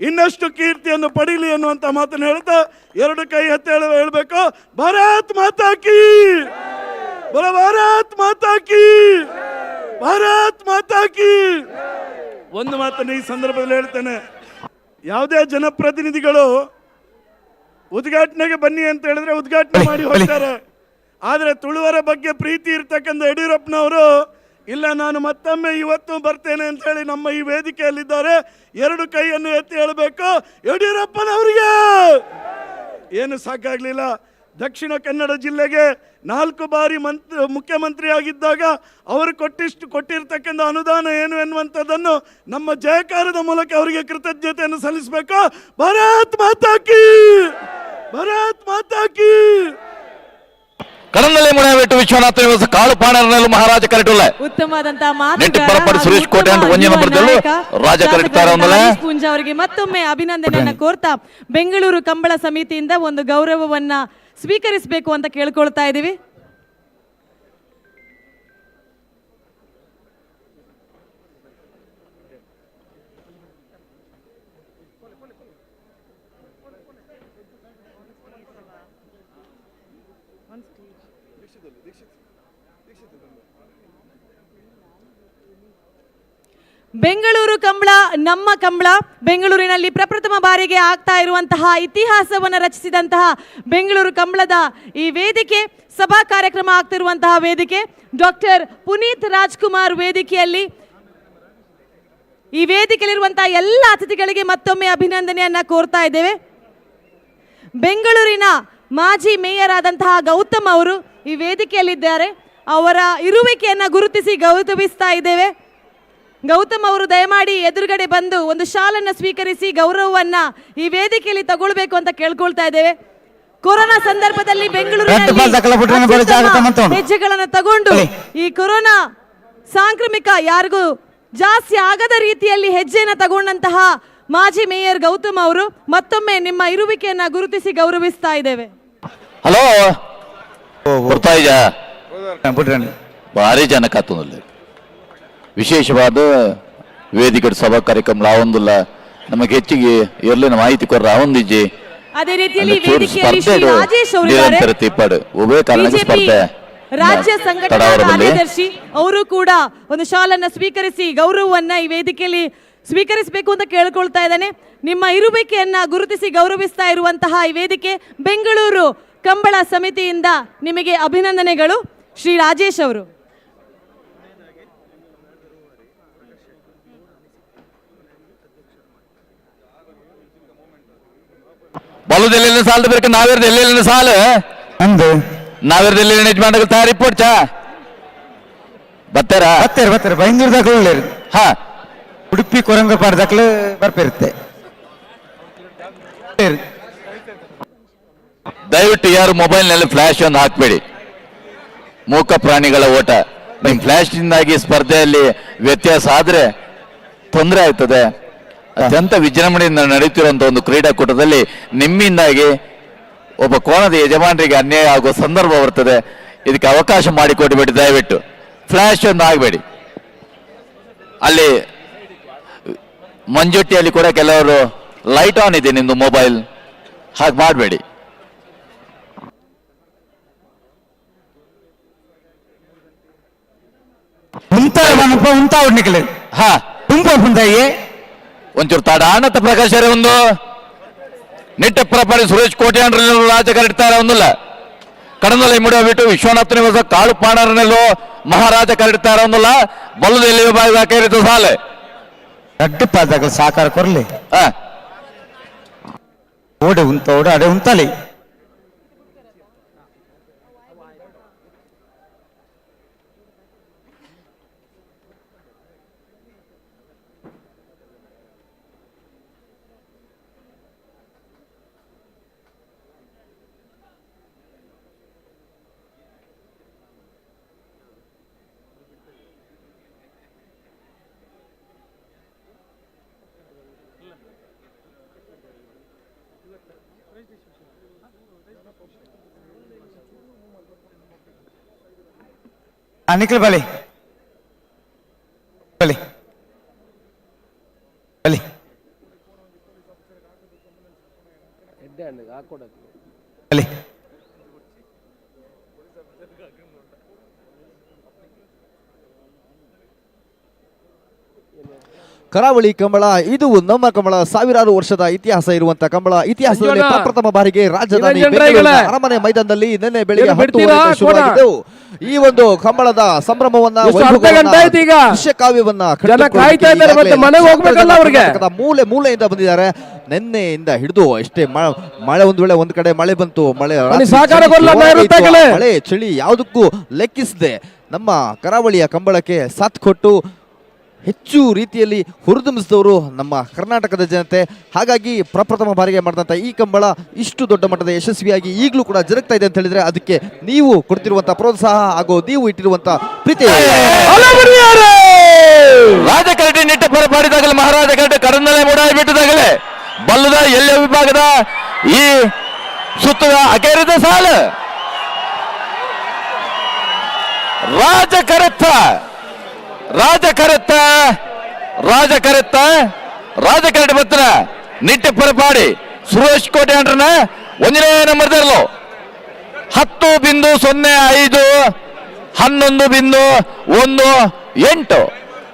ಇನ್ನಷ್ಟು ಕೀರ್ತಿಯನ್ನು ಪಡೀಲಿ ಎನ್ನುವಂತ ಮಾತನ್ನು ಹೇಳ್ತಾ 2 ಕೈ ಎತ್ತಿ ಹೇಳಬೇಕು, ಭಾರತ್ ಮಾತಾ ಕೀ, ಭಾರತ್ ಮಾತಾ ಕೀ, ಭಾರತ್ ಮಾತಾ ಕೀ. ಒಂದು ಮಾತನ್ನು ಈ ಸಂದರ್ಭದಲ್ಲಿ ಹೇಳ್ತೇನೆ, ಯಾವುದೇ ಜನಪ್ರತಿನಿಧಿಗಳು ಉದ್ಘಾಟನೆಗೆ ಬನ್ನಿ ಅಂತ ಹೇಳಿದ್ರೆ ಉದ್ಘಾಟನೆ ಮಾಡಿ ಹೋಗ್ತಾರೆ. ಆದರೆ ತುಳುವರ ಬಗ್ಗೆ ಪ್ರೀತಿ ಇರ್ತಕ್ಕಂಥ ಯಡಿಯೂರಪ್ಪನವರು ಇಲ್ಲ ನಾನು ಮತ್ತೊಮ್ಮೆ ಇವತ್ತು ಬರ್ತೇನೆ ಅಂತ ಹೇಳಿ ನಮ್ಮ ಈ ವೇದಿಕೆಯಲ್ಲಿದ್ದಾರೆ. 2 ಕೈಯನ್ನು ಎತ್ತಿ ಹೇಳಬೇಕು, ಯಡಿಯೂರಪ್ಪನವರಿಗೆ ಏನು ಸಾಕಾಗಲಿಲ್ಲ. ದಕ್ಷಿಣ ಕನ್ನಡ ಜಿಲ್ಲೆಗೆ 4 ಬಾರಿ ಮುಖ್ಯಮಂತ್ರಿ ಆಗಿದ್ದಾಗ ಅವರು ಕೊಟ್ಟಿರ್ತಕ್ಕಂಥ ಅನುದಾನ ಏನು ಎನ್ನುವಂಥದ್ದನ್ನು ನಮ್ಮ ಜಯಕಾರದ ಮೂಲಕ ಅವರಿಗೆ ಕೃತಜ್ಞತೆಯನ್ನು ಸಲ್ಲಿಸಬೇಕು. ಭಾರತ್ ಮಾತಾ ಕೀ, ಭಾರತ್ ಮಾತಾ ಕೀ. ಕಡಂದಲೆ ಮುಣವೆಟ್ಟು ವಿಶ್ವನಾಥ ನಿವಾಸ ಕಾಳು ಪಾಣರನಲ್ಲೂ ಮಹಾರಾಜ ಕರೆಟುಲ್ಲ ಉತ್ತಮವಾದಂತಹ ನೆಟ್ಟಿ ಪರಪಡಿ ಸುರೇಶ್ ಕೋಟೆ ಅಂತ ಒಂಜಿ ನಂಬರ್ದಲ್ಲೂ ರಾಜ ಕರೆಕ್ಟಾರ ಪುಂಜ ಅವರಿಗೆ ಮತ್ತೊಮ್ಮೆ ಅಭಿನಂದನೆಯನ್ನ ಕೋರ್ತಾ ಬೆಂಗಳೂರು ಕಂಬಳ ಸಮಿತಿಯಿಂದ ಒಂದು ಗೌರವವನ್ನ ಸ್ವೀಕರಿಸಬೇಕು ಅಂತ ಕೇಳ್ಕೊಳ್ತಾ ಇದ್ದೀವಿ. ಬೆಂಗಳೂರು ಕಂಬಳ ನಮ್ಮ ಕಂಬಳ. ಬೆಂಗಳೂರಿನಲ್ಲಿ ಪ್ರಪ್ರಥಮ ಬಾರಿಗೆ ಆಗ್ತಾ ಇರುವಂತಹ ಇತಿಹಾಸವನ್ನು ರಚಿಸಿದಂತಹ ಬೆಂಗಳೂರು ಕಂಬಳದ ಈ ವೇದಿಕೆ, ಸಭಾ ಕಾರ್ಯಕ್ರಮ ಆಗ್ತಿರುವಂತಹ ವೇದಿಕೆ, ಡಾಕ್ಟರ್ ಪುನೀತ್ ರಾಜ್ಕುಮಾರ್ ವೇದಿಕೆಯಲ್ಲಿ ಈ ವೇದಿಕೆಯಲ್ಲಿರುವಂತಹ ಎಲ್ಲ ಅತಿಥಿಗಳಿಗೆ ಮತ್ತೊಮ್ಮೆ ಅಭಿನಂದನೆಯನ್ನ ಕೋರ್ತಾ ಇದ್ದೇವೆ. ಬೆಂಗಳೂರಿನ ಮಾಜಿ ಮೇಯರ್ ಆದಂತಹ ಗೌತಮ್ ಅವರು ಈ ವೇದಿಕೆಯಲ್ಲಿದ್ದಾರೆ. ಅವರ ಇರುವಿಕೆಯನ್ನ ಗುರುತಿಸಿ ಗೌರವಿಸ್ತಾ ಇದ್ದೇವೆ. ಗೌತಮ್ ಅವರು ದಯಮಾಡಿ ಎದುರುಗಡೆ ಬಂದು ಒಂದು ಶಾಲನ್ನು ಸ್ವೀಕರಿಸಿ ಗೌರವವನ್ನ ಈ ವೇದಿಕೆಯಲ್ಲಿ ತಗೊಳ್ಬೇಕು ಅಂತ ಕೇಳ್ಕೊಳ್ತಾ ಇದ್ದೇವೆ. ಕೊರೋನಾ ಸಂದರ್ಭದಲ್ಲಿ ಬೆಂಗಳೂರಿನಲ್ಲಿ ಹೆಜ್ಜೆಗಳನ್ನು ತಗೊಂಡು ಈ ಕೊರೋನಾ ಸಾಂಕ್ರಾಮಿಕ ಯಾರಿಗೂ ಜಾಸ್ತಿ ಆಗದ ರೀತಿಯಲ್ಲಿ ಹೆಜ್ಜೆಯನ್ನು ತಗೊಂಡಂತಹ ಮಾಜಿ ಮೇಯರ್ ಗೌತಮ್ ಅವರು ಮತ್ತೊಮ್ಮೆ ನಿಮ್ಮ ಇರುವಿಕೆಯನ್ನ ಗುರುತಿಸಿ ಗೌರವಿಸ್ತಾ ಇದ್ದೇವೆ. ಹಲೋ ಭಾರಿ ಜನಕಾತನಲ್ಲಿ ವಿಶೇಷವಾದ ವೇದಿಕೆ ಸಭಾ ಕಾರ್ಯಕ್ರಮ ರಾವೊಂದಿಲ್ಲ ನಮಗೆ ಹೆಚ್ಚಿಗೆ ಎರ್ಲಿನ ಮಾಹಿತಿ ಕೊರ ರಾವೊಂದಿಜ್ಜೆ. ಅದೇ ರೀತಿಯಲ್ಲಿ ವೇದಿಕೆಯಲ್ಲಿ ಶ್ರೀ ರಾಜೇಶ್ ಅವರು ರಾಜ್ಯ ಸಂಘಟನಾ ಕಾರ್ಯದರ್ಶಿ ಅವರು ಕೂಡ ಒಂದು ಶಾಲನ್ನು ಸ್ವೀಕರಿಸಿ ಗೌರವವನ್ನ ಈ ವೇದಿಕೆಯಲ್ಲಿ ಸ್ವೀಕರಿಸಬೇಕು ಅಂತ ಕೇಳ್ಕೊಳ್ತಾ ಇದ್ದಾನೆ. ನಿಮ್ಮ ಇರುವಿಕೆಯನ್ನ ಗುರುತಿಸಿ ಗೌರವಿಸ್ತಾ ಇರುವಂತಹ ಈ ವೇದಿಕೆ ಬೆಂಗಳೂರು ಕಂಬಳ ಸಮಿತಿಯಿಂದ ನಿಮಗೆ ಅಭಿನಂದನೆಗಳು ಶ್ರೀ ರಾಜೇಶ್ ಅವರು. ಬಲುದೆಲ್ಲಿನ ಸಾಲದ ಬೇಕು ನಾವೇರ್ದು ಎಲ್ಲೆಲ್ಲಿನ ಸಾಲು ಅಂದು ನಾವೇರ್ದು ಎಲ್ಲಿ ಯಜಮಾನ ತಯಾರಿ ಪೋಡ್ಚಾ ಬತ್ತಾರ ಬತ್ತಾರ ಬೈಂದೂರ್ದಾಗ ಒಳ್ಳೆರು ಹಾ ಉಡುಪಿ ಕೊರಂಗಪಾಡದಾಗ್ಲೂ ಬರ್ಪಿರುತ್ತೆ. ದಯವಿಟ್ಟು ಯಾರು ಮೊಬೈಲ್ನಲ್ಲಿ ಫ್ಲಾಶ್ ಒಂದು ಹಾಕಬೇಡಿ. ಮೂಕ ಪ್ರಾಣಿಗಳ ಓಟ ನಿಮ್ ಫ್ಲಾಶ್ನಿಂದಾಗಿ ಸ್ಪರ್ಧೆಯಲ್ಲಿ ವ್ಯತ್ಯಾಸ ಆದ್ರೆ ತೊಂದರೆ ಆಯ್ತದೆ. ಅತ್ಯಂತ ವಿಜೃಂಭಣೆಯಿಂದ ನಡೆಯುತ್ತಿರುವಂತಹ ಒಂದು ಕ್ರೀಡಾಕೂಟದಲ್ಲಿ ನಿಮ್ಮಿಂದಾಗಿ ಒಬ್ಬ ಕೋಣದ ಯಜಮಾನರಿಗೆ ಅನ್ಯಾಯ ಆಗುವ ಸಂದರ್ಭ ಬರ್ತದೆ. ಇದಕ್ಕೆ ಅವಕಾಶ ಮಾಡಿಕೊಟ್ಬಿಟ್ಟು ದಯವಿಟ್ಟು ಫ್ಲಾಶ್ ಒಂದು ಆಗಬೇಡಿ. ಅಲ್ಲಿ ಮಂಜುಟ್ಟಿಯಲ್ಲಿ ಕೂಡ ಕೆಲವರು ಲೈಟ್ ಆನ್ ಇದೆ ನಿಮ್ದು ಮೊಬೈಲ್, ಹಾಗೆ ಮಾಡಬೇಡಿ. ಹಾ ಒಂಚೂರು ತಡಾಣತ ಪ್ರಕಾಶ್ ಒಂದು ನಿಟ್ಟಪ್ರಪಾಡಿ ಸುರೇಶ್ ಕೋಟೆ ರಾಜಕರಿಡ್ತಾರೆ ಒಂದಿಲ್ಲ ಕಡನಲ್ಲಿ ಮುಡಿಯ ಬಿಟ್ಟು ವಿಶ್ವನಾಥ ನಿವಾಸ ಕಾಳು ಪಾಣರನೆಲ್ಲೋ ಮಹಾರಾಜ ಕರಿಡ್ತಾರೆ ಒಂದಿಲ್ಲ ಬಲ್ಲದಲ್ಲಿ ವಿಭಾಗದ ಸಾಲೆ ಅಡ್ಡಪ್ಪಾದಾಗ ಸಾಕಾರ ಕೊರ್ಲಿ ಓಡೆ ಉಂತ ಓಡ ಅಡೆ ಉಂತಲಿ निकल बले बले बले बले ಕರಾವಳಿ ಕಂಬಳ ಇದು ನಮ್ಮ ಕಂಬಳ, ಸಾವಿರಾರು ವರ್ಷದ ಇತಿಹಾಸ ಇರುವಂತ ಕಂಬಳ. ಇತಿಹಾಸದಲ್ಲಿ ಪ್ರಪ್ರಥಮ ಬಾರಿಗೆ ರಾಜಧಾನಿ ಬೆಂಗಳೂರಿನ ಅರಮನೆ ಮೈದಾನದಲ್ಲಿ ನಿನ್ನೆ ಬೆಳಿಗ್ಗೆ 10 ಶುರುವಾಗಿದ್ದು ಈ ಒಂದು ಕಂಬಳದ ಸಂಭ್ರಮವನ್ನ ದೃಶ್ಯಕಾವ್ಯವನ್ನ ಮೂಲೆ ಮೂಲೆಯಿಂದ ಬಂದಿದ್ದಾರೆ. ನಿನ್ನೆಯಿಂದ ಹಿಡಿದು ಅಷ್ಟೇ ಮಳೆ, ಒಂದು ವೇಳೆ ಒಂದ್ ಕಡೆ ಮಳೆ ಬಂತು, ಮಳೆ ಚಳಿ ಯಾವುದಕ್ಕೂ ಲೆಕ್ಕಿಸದೆ ನಮ್ಮ ಕರಾವಳಿಯ ಕಂಬಳಕ್ಕೆ ಸಾಥ್ ಕೊಟ್ಟು ಹೆಚ್ಚು ರೀತಿಯಲ್ಲಿ ಹುರಿದುಂಬಿಸಿದವರು ನಮ್ಮ ಕರ್ನಾಟಕದ ಜನತೆ. ಹಾಗಾಗಿ ಪ್ರಪ್ರಥಮ ಬಾರಿಗೆ ಮಾಡಿದಂಥ ಈ ಕಂಬಳ ಇಷ್ಟು ದೊಡ್ಡ ಮಟ್ಟದ ಯಶಸ್ವಿಯಾಗಿ ಈಗಲೂ ಕೂಡ ಜರುಗ್ತಾ ಇದೆ ಅಂತ ಹೇಳಿದ್ರೆ ಅದಕ್ಕೆ ನೀವು ಕೊಡ್ತಿರುವಂತಹ ಪ್ರೋತ್ಸಾಹ ಹಾಗೂ ನೀವು ಇಟ್ಟಿರುವಂತಹ ಪ್ರೀತಿ. ರಾಜಕರಟಿ ನಿಟ್ಟ ಪರಪಾಡಿದಾಗಲೇ ಮಹಾರಾಜ ಕರಟೆ ಕಡನಲೆ ಮೂಡಾಯಿ ಬಿಟ್ಟಿದಾಗಲೇ ಬಲ್ಲದ ಎಲ್ಲ ವಿಭಾಗದ ಈ ಸುತ್ತದ ಅಕೇರಿದ ಸಾಲು ರಾಜಕರಟ ಬತ್ತನ ನಿಟ್ಟೆ ಪರಪಾಡಿ ಸುರೇಶ್ ಕೋಟೆ ಅಂಡ್ರನ 1ನೇ ನಂಬರ್ 10.05 11.18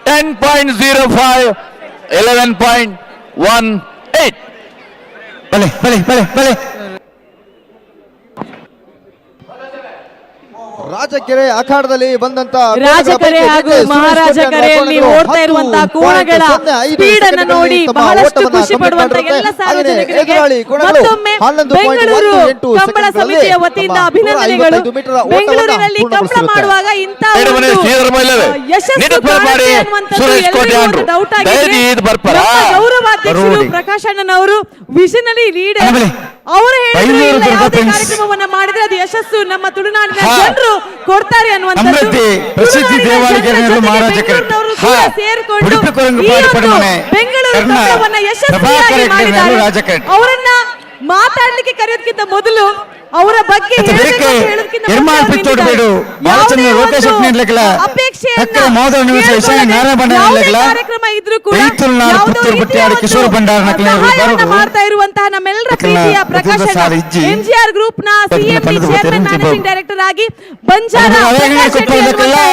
10.05 11.18 ಬಲೆ ಬಲೆ ಬಲೆ ಬಲೆ ರಾಜಕೆರೆ ಅಖಾಡದಲ್ಲಿ ಬಂದಂತ ರಾಜಕೆರೆ ಹಾಗೂ ಮಹಾರಾಜ ಕೆರೆಯಲ್ಲಿ ಓಡ್ತಾ ಇರುವಂತಹ ಕೋಣಗಳ ಸ್ಪೀಡ್ ಅನ್ನು ನೋಡಿ ಬಹಳಷ್ಟು ಖುಷಿ ಪಡುವಂತ ಎಲ್ಲ ಸಾರ್ವಜನಿಕರಿಗೆ ಮತ್ತೊಮ್ಮೆ ಬೆಂಗಳೂರು ಕಂಬಳ ಸಮಿತಿಯ ವತಿಯಿಂದ ಅಭಿನಂದನೆಗಳು. ಬೆಂಗಳೂರಿನಲ್ಲಿ ಕಂಬಳ ಮಾಡುವಾಗ ಇಂತಹ ಯಶಸ್ಸು ಡೌಟ್ ಆಗಿದೆ. ಗೌರವಾಧ್ಯಕ್ಷರು ಪ್ರಕಾಶ್ ಅಣ್ಣನವರು ವಿಷನರಿ ಲೀಡರ್ ಅವರು ಹೇಳಿದ್ರು ಯಾವುದೇ ಕಾರ್ಯಕ್ರಮವನ್ನ ಮಾಡಿದ್ರೆ ಅದು ಯಶಸ್ಸು ನಮ್ಮ ತುಳುನಾಡಿನ ಜನರು ಕೊಡ್ತಾರೆ ಅನ್ನುವಂಥದ್ದು. ಪ್ರಸಿದ್ಧಿ ದೇವಾಲಯಗಳು ಮಹಾರಾಜ ಸೇರ್ಕೊಂಡು ಬೆಂಗಳೂರು ಕಂಬಳವನ್ನ ಯಶಸ್ವಿಯಾಗಿ ಮಾಡಿದ್ದಾರೆ. ಅವರನ್ನ ಮಾತಾಡ್ಲಿಕ್ಕೆ ಕರೆಯೋದಕ್ಕಿಂತ ಮೊದಲು ಅವರ ಬಗ್ಗೆ ಕಾರ್ಯಕ್ರಮ ಇದ್ರೂ ಕೂಡ ಮಾಡ್ತಾ ಇರುವಂತಹ ನಮ್ಮೆಲ್ಲರ ಪ್ರೀತಿಯ ಪ್ರಕಾಶ್ ಎಂಜಿಆರ್ ಗ್ರೂಪ್ ನ ಸಿಎಂಡಿ ಚೇರ್ಮನ್ ಮ್ಯಾನೇಜಿಂಗ್ ಡೈರೆಕ್ಟರ್ ಆಗಿ ಬಂಜಾರ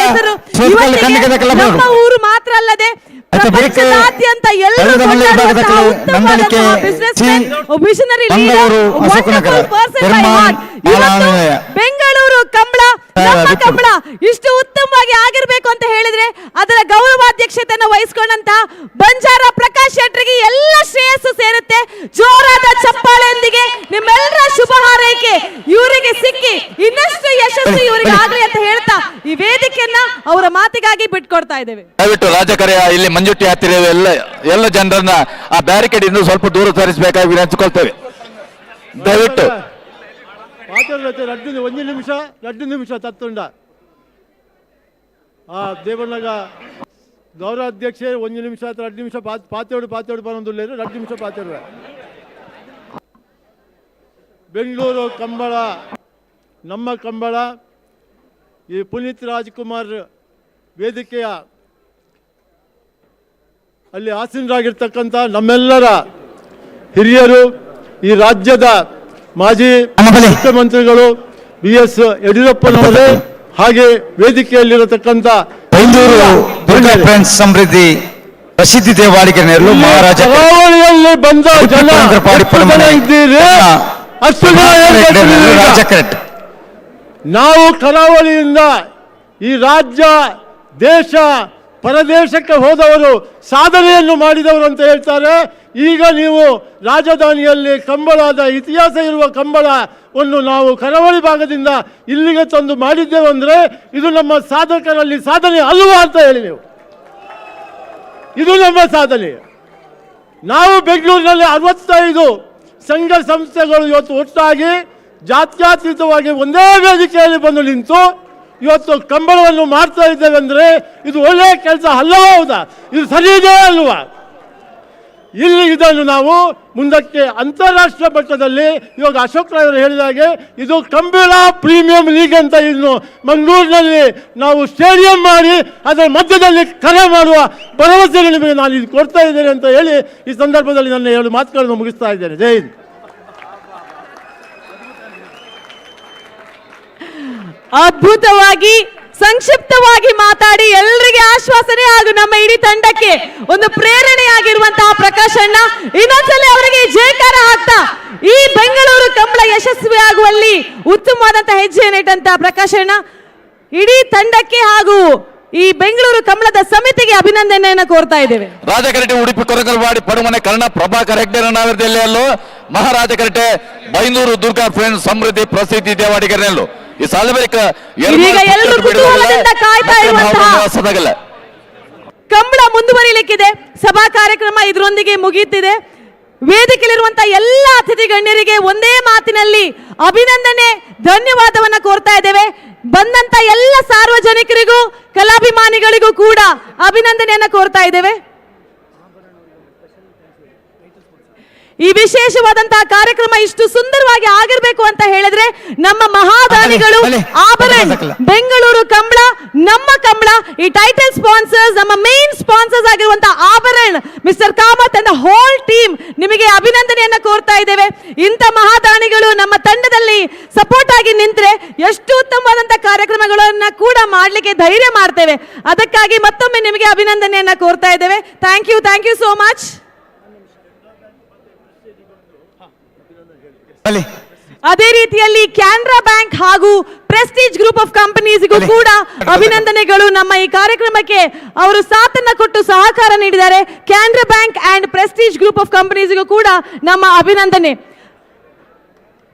ಹೆಸರು ನಮ್ಮ ಊರು ಮಾತ್ರ ಅಲ್ಲದೆ ಪ್ರಪಂಚದಾದ್ಯಂತ ಎಲ್ಲರೂ visionary leader wonderful person by heart. Bengaluru Kambala ನಮ್ಮ ಕಂಬಳ ಇಷ್ಟು ಉತ್ತಮವಾಗಿ ಆಗಿರ್ಬೇಕು ಅಂತ ಹೇಳಿದ್ರೆ ಅದರ ಗೌರವಾಧ್ಯಕ್ಷತೆಯನ್ನು ವಹಿಸಿಕೊಂಡಂತ ಬಂಜಾರ ಪ್ರಕಾಶ್ ಶೆಟ್ಟರಿಗೆ ಎಲ್ಲ ಶ್ರೇಯಸ್ಸು ಸೇರುತ್ತೆ. ಜೋರಾದ ಚಪ್ಪಾಳೆಯೊಂದಿಗೆ ನಿಮ್ಮೆಲ್ಲರ ಶುಭ ಹಾರೈಕೆ ಇವರಿಗೆ ಸಿಕ್ಕಿ ಇನ್ನಷ್ಟು ಯಶಸ್ಸು ಇವರಿಗೆ ಆಗಲಿ ಅಂತ ಹೇಳ್ತಾ ಈ ವೇದಿಕೆಯನ್ನ ಅವರ ಮಾತಿಗಾಗಿ ಬಿಟ್ಕೊಡ್ತಾ ಇದ್ದೇವೆ. ದಯವಿಟ್ಟು ರಾಜಕರೆಯ ಇಲ್ಲಿ ಮಂಜುಟ್ಟಿ ಹತ್ತಿರ ಎಲ್ಲ ಜನರನ್ನ ಆ ಬ್ಯಾರಿಕೇಡ್ ಇಂದ ಸ್ವಲ್ಪ ದೂರ ಸರಿಸಬೇಕಾಗಿ ವಿನಂತಿಸಿಕೊಳ್ತೇವೆ. ದಯವಿಟ್ಟು ಒಂದು ನಿಮಿಷ ತತ್ತುಂಡ ದೇವಣ್ಣಗ ಗೌರವ ಅಧ್ಯಕ್ಷೆ 1 ನಿಮಿಷ ಅಥವಾ 2 ನಿಮಿಷ ಪಾತೇಡು ಬರೋದಿಲ್ಲ 2 ನಿಮಿಷ ಪಾತೇಡು ಬೆಂಗಳೂರು ಕಂಬಳ ನಮ್ಮ ಕಂಬಳ ಈ ಪುನೀತ್ ರಾಜ್ಕುಮಾರ್ ವೇದಿಕೆಯ ಅಲ್ಲಿ ಆಸೀನರಾಗಿರ್ತಕ್ಕಂಥ ನಮ್ಮೆಲ್ಲರ ಹಿರಿಯರು, ಈ ರಾಜ್ಯದ ಮಾಜಿ ಮುಖ್ಯಮಂತ್ರಿಗಳು BS ಯಡಿಯೂರಪ್ಪನವರೇ, ಹಾಗೆ ವೇದಿಕೆಯಲ್ಲಿರತಕ್ಕಂಥ ಬೈಂದೂರು ದುರ್ಗಾ ಫ್ರೆಂಡ್ಸ್ ಸಮೃದ್ಧಿ ಪ್ರಸಿದ್ಧಿ ದೇವಾಡಿಗೆ ನೆರಳು ಮಹಾರಾಜ ಕರಾವಳಿಯಲ್ಲಿ ಬಂದ ಜನ ಇದ್ದೀರಿ, ಅಷ್ಟು ಜನ ನಾವು ಕರಾವಳಿಯಿಂದ ಈ ರಾಜ್ಯ ದೇಶ ಪರದೇಶಕ್ಕೆ ಹೋದವರು ಸಾಧನೆಯನ್ನು ಮಾಡಿದವರು ಅಂತ ಹೇಳ್ತಾರೆ. ಈಗ ನೀವು ರಾಜಧಾನಿಯಲ್ಲಿ ಕಂಬಳದ ಇತಿಹಾಸ ಇರುವ ಕಂಬಳವನ್ನು ನಾವು ಕರಾವಳಿ ಭಾಗದಿಂದ ಇಲ್ಲಿಗೆ ತಂದು ಮಾಡಿದ್ದೇವೆ ಅಂದರೆ ಇದು ನಮ್ಮ ಸಾಧಕರಲ್ಲಿ ಸಾಧನೆ ಅಲ್ವಾ ಅಂತ ಹೇಳಿ ನೀವು. ಇದು ನಮ್ಮ ಸಾಧನೆ. ನಾವು ಬೆಂಗಳೂರಿನಲ್ಲಿ 65 ಸಂಘ ಸಂಸ್ಥೆಗಳು ಇವತ್ತು ಒಟ್ಟಾಗಿ ಜಾತ್ಯತೀತವಾಗಿ ಒಂದೇ ವೇದಿಕೆಯಲ್ಲಿ ಬಂದು ನಿಂತು ಇವತ್ತು ಕಂಬಳವನ್ನು ಮಾಡ್ತಾ ಇದ್ದೇವೆ ಅಂದರೆ ಇದು ಒಳ್ಳೆಯ ಕೆಲಸ ಅಲ್ಲವೋ? ಹೌದಾ? ಇದು ಸರಿಯಿದೆ ಅಲ್ವಾ? ಇಲ್ಲಿ ಇದನ್ನು ನಾವು ಮುಂದಕ್ಕೆ ಅಂತಾರಾಷ್ಟ್ರೀಯ ಮಟ್ಟದಲ್ಲಿ ಇವಾಗ ಅಶೋಕ್ ರಾಯರು ಹೇಳಿದ ಹಾಗೆ ಇದು ಕಂಬಳ ಪ್ರೀಮಿಯಂ ಲೀಗ್ ಅಂತ ಇನ್ನು ಮಂಗಳೂರಿನಲ್ಲಿ ನಾವು ಸ್ಟೇಡಿಯಂ ಮಾಡಿ ಅದರ ಮಧ್ಯದಲ್ಲಿ ಕರೆ ಮಾಡುವ ಭರವಸೆ ನಿಮಗೆ ನಾನು ಇದು ಕೊಡ್ತಾ ಇದ್ದೇನೆ ಅಂತ ಹೇಳಿ ಈ ಸಂದರ್ಭದಲ್ಲಿ ನನ್ನ 2 ಮಾತುಗಳನ್ನು ಮುಗಿಸ್ತಾ ಇದ್ದೇನೆ. ಜೈ ಹಿಂದ್. ಅದ್ಭುತವಾಗಿ ಸಂಕ್ಷಿಪ್ತವಾಗಿ ಮಾತಾಡಿ ಎಲ್ಲರಿಗೆ ಆಶ್ವಾಸನೆ ಹಾಗೂ ನಮ್ಮ ಇಡೀ ತಂಡಕ್ಕೆ ಒಂದು ಪ್ರೇರಣೆಯಾಗಿರುವಂತಹ ಪ್ರಕಾಶ್ ಅಣ್ಣ ಇನ್ನೊಂದ್ಸಲ ಅವರಿಗೆ ಜಯಕಾರ ಹಾಕ್ತಾ ಈ ಬೆಂಗಳೂರು ಕಂಬಳ ಯಶಸ್ವಿ ಆಗುವಲ್ಲಿ ಉತ್ತಮವಾದಂತಹ ಹೆಜ್ಜೆಯನ್ನು ಇಟ್ಟಂತ ಪ್ರಕಾಶ್ ಅಣ್ಣ ಇಡೀ ತಂಡಕ್ಕೆ ಹಾಗೂ ಈ ಬೆಂಗಳೂರು ಕಂಬಳದ ಸಮಿತಿಗೆ ಅಭಿನಂದನೆಯನ್ನು ಕೋರ್ತಾ ಇದ್ದೇವೆ. ರಾಜಕರಟೆ ಉಡುಪಿ ಕೊರಗಲ್ವಾಡಿ ಪಡುಮನೆ ಕರ್ಣ ಪ್ರಭಾಕರ್ ಹೆಗ್ಡೆ ನಾವಿರ್ದೆಲ್ಲೆಯಲ್ಲೂ ಮಹಾರಾಜಕರಟೆ ಬೈಂದೂರು ದುರ್ಗಾ ಫ್ರೆಂಡ್ಸ್ ಸಮೃದ್ಧಿ ಪ್ರಸಿದ್ಧಿ ದೇವಾಡಿಗರನೆಲ್ಲೂ ಈ ಸಾಲ ಬಳಿಕ ಎಲ್ಲರೂ ಕುತೂಹಲದಿಂದ ಕಾಯ್ತಾ ಇರುವಂತಹ ಕಂಬಳ ಮುಂದುವರಿಲಿಕ್ಕಿದೆ. ಸಭಾ ಕಾರ್ಯಕ್ರಮ ಇದರೊಂದಿಗೆ ಮುಗಿಯುತ್ತಿದೆ. ವೇದಿಕೆಯಲ್ಲಿರುವಂತಹ ಎಲ್ಲ ಅತಿಥಿ ಗಣ್ಯರಿಗೆ ಒಂದೇ ಮಾತಿನಲ್ಲಿ ಅಭಿನಂದನೆ ಧನ್ಯವಾದವನ್ನ ಕೋರ್ತಾ ಇದ್ದೇವೆ. ಬಂದಂತ ಎಲ್ಲ ಸಾರ್ವಜನಿಕರಿಗೂ ಕಲಾಭಿಮಾನಿಗಳಿಗೂ ಕೂಡ ಅಭಿನಂದನೆಯನ್ನ ಕೋರ್ತಾ ಇದ್ದೇವೆ. ಈ ವಿಶೇಷವಾದಂತಹ ಕಾರ್ಯಕ್ರಮ ಇಷ್ಟು ಸುಂದರವಾಗಿ ಆಗಿರಬೇಕು ಅಂತ ಹೇಳಿದ್ರೆ ನಮ್ಮ ಮಹಾದಾನಿಗಳು ಆಭರಣ ಬೆಂಗಳೂರು ಕಂಬಳ ನಮ್ಮ ಕಂಬಳ ಈ ಟೈಟಲ್ ಸ್ಪಾನ್ಸರ್ಸ್ ನಮ್ಮ ಮೇನ್ ಸ್ಪಾನ್ಸರ್ಸ್ ಆಗಿರುವಂತಹ ಆಭರಣ mister Kamath and whole team ನಿಮಗೆ ಅಭಿನಂದನೆಯನ್ನ ಕೋರ್ತಾ ಇದ್ದೇವೆ. ಇಂಥ ಮಹಾದಾನಿಗಳು ನಮ್ಮ ತಂಡದಲ್ಲಿ ಸಪೋರ್ಟ್ ಆಗಿ ನಿಂತ್ರೆ ಎಷ್ಟು ಉತ್ತಮವಾದಂತಹ ಕಾರ್ಯಕ್ರಮಗಳನ್ನ ಕೂಡ ಮಾಡ್ಲಿಕ್ಕೆ ಧೈರ್ಯ ಮಾಡ್ತೇವೆ. ಅದಕ್ಕಾಗಿ ಮತ್ತೊಮ್ಮೆ ನಿಮಗೆ ಅಭಿನಂದನೆಯನ್ನ ಕೋರ್ತಾ ಇದ್ದೇವೆ. Thank you so much. ಅದೇ ರೀತಿಯಲ್ಲಿ ಕ್ಯಾನರಾ ಬ್ಯಾಂಕ್ ಹಾಗೂ ಪ್ರೆಸ್ಟೀಜ್ ಗ್ರೂಪ್ ಆಫ್ ಕಂಪನೀಸ್ಗೂ ಕೂಡ ಅಭಿನಂದನೆಗಳು. ನಮ್ಮ ಈ ಕಾರ್ಯಕ್ರಮಕ್ಕೆ ಅವರು ಸಾಥನ್ನ ಕೊಟ್ಟು ಸಹಕಾರ ನೀಡಿದ್ದಾರೆ. Canara bank and Prestige group of ಕಂಪನೀಸ್ಗೂ ಕೂಡ ನಮ್ಮ ಅಭಿನಂದನೆ.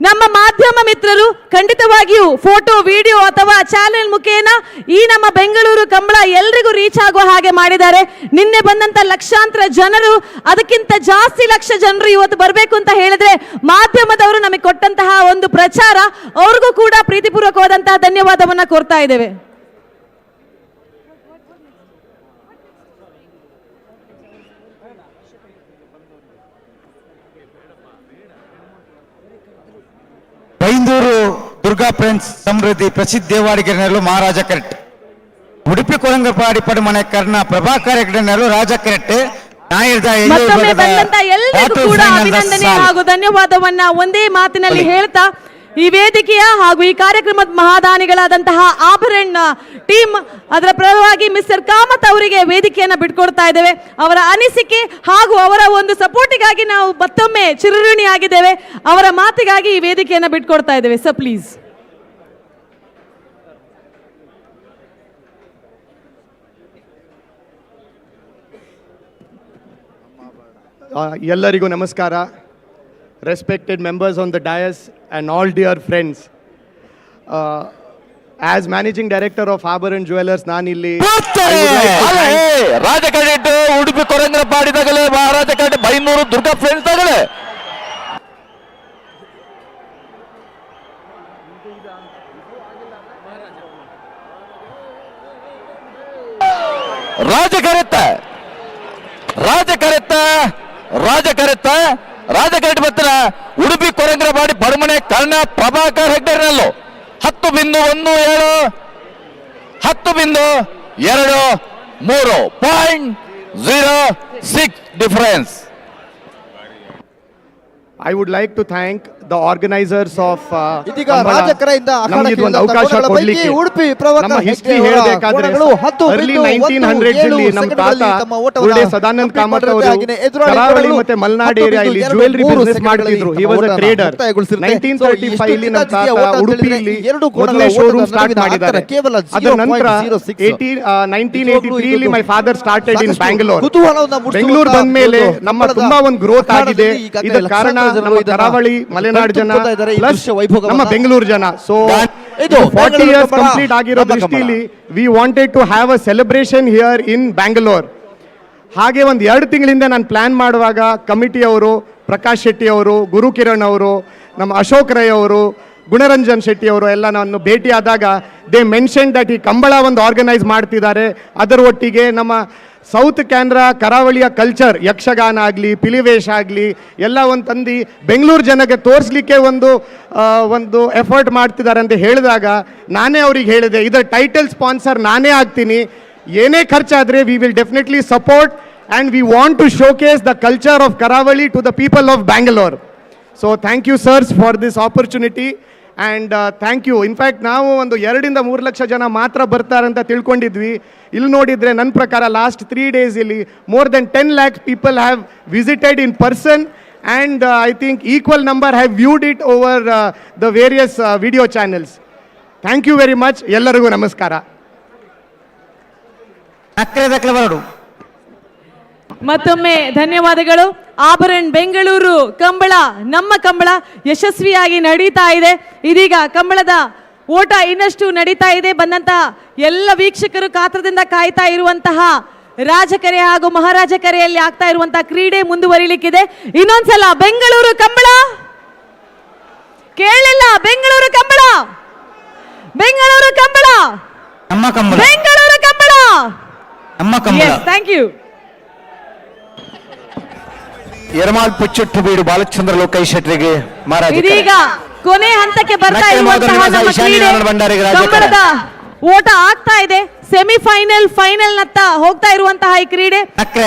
ನಮ್ಮ ಮಾಧ್ಯಮ ಮಿತ್ರರು ಖಂಡಿತವಾಗಿಯೂ ಫೋಟೋ ವಿಡಿಯೋ ಅಥವಾ ಚಾನೆಲ್ ಮುಖೇನ ಈ ನಮ್ಮ ಬೆಂಗಳೂರು ಕಂಬಳ ಎಲ್ರಿಗೂ ರೀಚ್ ಆಗುವ ಹಾಗೆ ಮಾಡಿದ್ದಾರೆ. ನಿನ್ನೆ ಬಂದಂತ ಲಕ್ಷಾಂತರ ಜನರು, ಅದಕ್ಕಿಂತ ಜಾಸ್ತಿ ಲಕ್ಷ ಜನರು ಇವತ್ತು ಬರಬೇಕು ಅಂತ ಹೇಳಿದ್ರೆ ಮಾಧ್ಯಮದವರು ನಮಗೆ ಕೊಟ್ಟಂತಹ ಒಂದು ಪ್ರಚಾರ, ಅವ್ರಿಗೂ ಕೂಡ ಪ್ರೀತಿಪೂರ್ವಕವಾದಂತಹ ಧನ್ಯವಾದವನ್ನ ಕೋರ್ತಾ ಇದ್ದೇವೆ. ಬೈಂದೂರು ದುರ್ಗಾ ಫ್ರೆಂಡ್ಸ್ ಸಮೃದ್ಧಿ ಪ್ರಸಿದ್ಧ ದೇವಾಡಿಗೆ ನೆರಳು ಮಹಾರಾಜ ಕರೆಟ್ ಉಡುಪಿ ಕೊರಂಗಪಾಡಿ ಪಡುಮನೆ ಕರ್ಣ ಪ್ರಭಾಕರ್ ಹೆಗ್ಡೆ ನೆರಳು ರಾಜ ಕರೆಟ್ ಮತ್ತೊಮ್ಮೆ ಬಂದಂತ ಎಲ್ಲರಿಗೂ ಕೂಡ ಅಭಿನಂದನೆ ಹಾಗೂ ಧನ್ಯವಾದವನ್ನ ಒಂದೇ ಮಾತಿನಲ್ಲಿ ಹೇಳ್ತಾ ಈ ವೇದಿಕೆಯ ಹಾಗೂ ಈ ಕಾರ್ಯಕ್ರಮದ ಮಹಾದಾನಿಗಳಾದಂತಹ ಆಭರಣ ಟೀಮ್ ಅದರ ಪರವಾಗಿ ಮಿಸ್ಟರ್ ಕಾಮತ್ ಅವರಿಗೆ ವೇದಿಕೆಯನ್ನ ಬಿಟ್ಕೊಡ್ತಾ ಇದ್ದೇವೆ. ಅವರ ಅನಿಸಿಕೆ ಹಾಗೂ ಅವರ ಒಂದು ಸಪೋರ್ಟಿಗಾಗಿ ನಾವು ಮತ್ತೊಮ್ಮೆ ಚಿರಋಣಿ ಆಗಿದ್ದೇವೆ. ಅವರ ಮಾತಿಗಾಗಿ ಈ ವೇದಿಕೆಯನ್ನ ಬಿಟ್ಕೊಡ್ತಾ ಇದ್ದೇವೆ. Sir please. ಎಲ್ಲರಿಗೂ ನಮಸ್ಕಾರ. Respected members on the dais and all dear friends, as managing director of Abaran Jewelers, Nanilli ರಾಜಕರಟೆ ಉಡುಪಿ ಕೊರಂಗಪಾಡಿ ತಗಲೆ ಮಹಾರಾಜಕರಟೆ ಬೈಂದೂರು ದುರ್ಗಾ ಫ್ರೆಂಡ್ಸ್ ತಗಲೆ ರಾಜಕರೆಟ್ ಬತ್ತರ ಉಡುಪಿ ಕೊರಂಗರಬಾಡಿ ಬಡಮನೆ ಕರ್ಣ ಪ್ರಭಾಕರ್ ಹೆಗ್ಡೆರ್ನಲ್ಲೂ 10.17 10.23 difference. I would like to thank the organizers of ಇದೀಗ ರಾಜಕರೆಯಿಂದ ನಮಗೆ ಒಂದು ಅವಕಾಶ ಕೊಡ್ಲಿಕ್ಕೆ. ಉಡುಪಿ ಪ್ರಭಾಕರ್ ನಮ್ಮ ಹಿಸ್ಟ್ರಿ ಹೇಳಬೇಕಾದ್ರೆ early 1900s ಅಲ್ಲಿ ನಮ್ಮ ತಾತ ಗುರುಡೆ ಸದಾನಂದ ಕಾಮತ್ ಅವರು ಕರಾವಳಿ ಮತ್ತೆ ಮಲೆನಾಡು ಏರಿಯಾ ಇಲ್ಲಿ ಜ್ಯುವೆಲರಿ ಬಿಸಿನೆಸ್ ಮಾಡ್ತಿದ್ರು. he was a trader. 1935 ಇಲ್ಲಿ ನಮ್ಮ ತಾತ ಉಡುಪಿಯಲ್ಲಿ ಮೊದಲನೇ ಶೋರೂಮ್ ಸ್ಟಾರ್ಟ್ ಮಾಡಿದ್ದಾರೆ. ಅದರ ನಂತರ 1983 ಇಲ್ಲಿ my father started in Bangalore. Bengaluru ಬಂದ ಮೇಲೆ ನಮ್ಮ ತುಂಬಾ ಒಂದು ಗ್ರೋತ್ ಆಗಿದೆ. ಇದರ ಕಾರಣ ನಮ್ಮ ಕರಾವಳಿ ಮಲೆನಾಡು ಜನ ಪ್ಲಸ್ ನಮ್ಮ ಬೆಂಗಳೂರು ಜನ. ಸೊ 40 years ಕಂಪ್ಲೀಟ್ ಆಗಿರೋ ದೃಷ್ಟಿಯಲ್ಲಿ we wanted to have a celebration here in Bangalore. ಹಾಗೆ ಒಂದು 2 ತಿಂಗಳಿಂದ ನಾನು ಪ್ಲಾನ್ ಮಾಡುವಾಗ ಕಮಿಟಿಯವರು ಪ್ರಕಾಶ್ ಶೆಟ್ಟಿ ಅವರು, ಗುರುಕಿರಣ್ ಅವರು, ನಮ್ಮ ಅಶೋಕ್ ರೈ ಅವರು, ಗುಣರಂಜನ್ ಶೆಟ್ಟಿ ಅವರು ಎಲ್ಲ ನಾನು ಭೇಟಿ ಆದಾಗ ದೇ ಮೆನ್ಷನ್ ದಟ್ ಈ ಕಂಬಳ ಒಂದು ಆರ್ಗನೈಸ್ ಮಾಡ್ತಿದ್ದಾರೆ. ಅದರ ಒಟ್ಟಿಗೆ ನಮ್ಮ ಸೌತ್ ಕ್ಯಾನ್ರಾ ಕರಾವಳಿಯ ಕಲ್ಚರ್ ಯಕ್ಷಗಾನ ಆಗಲಿ ಪಿಲಿವೇಷ ಆಗಲಿ ಎಲ್ಲ ಒಂದು ತಂದು ಬೆಂಗಳೂರು ಜನಕ್ಕೆ ತೋರಿಸ್ಲಿಕ್ಕೆ ಒಂದು ಎಫರ್ಟ್ ಮಾಡ್ತಿದ್ದಾರೆ ಅಂತ ಹೇಳಿದಾಗ ನಾನೇ ಅವ್ರಿಗೆ ಹೇಳಿದೆ, ಇದರ ಟೈಟಲ್ ಸ್ಪಾನ್ಸರ್ ನಾನೇ ಆಗ್ತೀನಿ, ಏನೇ ಖರ್ಚಾದರೆ we will definitely support and we want to showcase the culture of Karavali to the people of Bangalore. So thank you sirs for this opportunity and thank you. In fact ನಾವು ಒಂದು 2 ಇಂದ 3 ಲಕ್ಷ ಜನ ಮಾತ್ರ ಬರ್ತಾರಂತ ತಿಳ್ಕೊಂಡಿದ್ವಿ. ಇಲ್ಲಿ ನೋಡಿದರೆ ನನ್ನ ಪ್ರಕಾರ ಲಾಸ್ಟ್ 3 days ಇಲ್ಲಿ more than 10 lakh people have visited in person and I think equal number have viewed it over the various video channels. Thank you very much. ಎಲ್ಲರಿಗೂ ನಮಸ್ಕಾರ. ಮತ್ತೊಮ್ಮೆ ಧನ್ಯವಾದಗಳು. ಆಭರಣ್ ಬೆಂಗಳೂರು ಕಂಬಳ ನಮ್ಮ ಕಂಬಳ ಯಶಸ್ವಿಯಾಗಿ ನಡೀತಾ ಇದೆ. ಇದೀಗ ಕಂಬಳದ ಓಟ ಇನ್ನಷ್ಟು ನಡೀತಾ ಇದೆ. ಬಂದಂತ ಎಲ್ಲ ವೀಕ್ಷಕರು ಕಾತ್ರದಿಂದ ಕಾಯ್ತಾ ಇರುವಂತಹ ರಾಜಕೆರೆ ಹಾಗೂ ಮಹಾರಾಜ ಕೆರೆಯಲ್ಲಿ ಆಗ್ತಾ ಇರುವಂತಹ ಕ್ರೀಡೆ ಮುಂದುವರಿಲಿಕ್ಕಿದೆ. ಇನ್ನೊಂದ್ಸಲ ಬೆಂಗಳೂರು ಕಂಬಳ ಕೇಳಲಿಲ್ಲ. ಬೆಂಗಳೂರು ಕಂಬಳ, ಬೆಂಗಳೂರು ಕಂಬಳ, ನಮ್ಮ ಕಂಬಳ, ಬೆಂಗಳೂರು ಕಂಬಳ, ನಮ್ಮ ಕಂಬಳ. Thank you. ಎರಮಾಳ್ ಪುಚ್ಚುಟ್ಟು ಬೀಡು ಬಾಲಚಂದ್ರ ಲೋಕೇಶ್ ಶೆಟ್ರಿಗೆ ಮಹಾರಾಜ. ಇದೀಗ ಕೊನೆ ಹಂತಕ್ಕೆ ಬರ್ತಾ ಇರುವಂತಹ ನಮ್ಮ ಕ್ರೀಡೆ ಕಂಬಳದ ಓಟ ಆಗ್ತಾ ಇದೆ. ಸೆಮಿಫೈನಲ್ ಫೈನಲ್ ನತ್ತ ಹೋಗ್ತಾ ಇರುವಂತಹ ಈ ಕ್ರೀಡೆ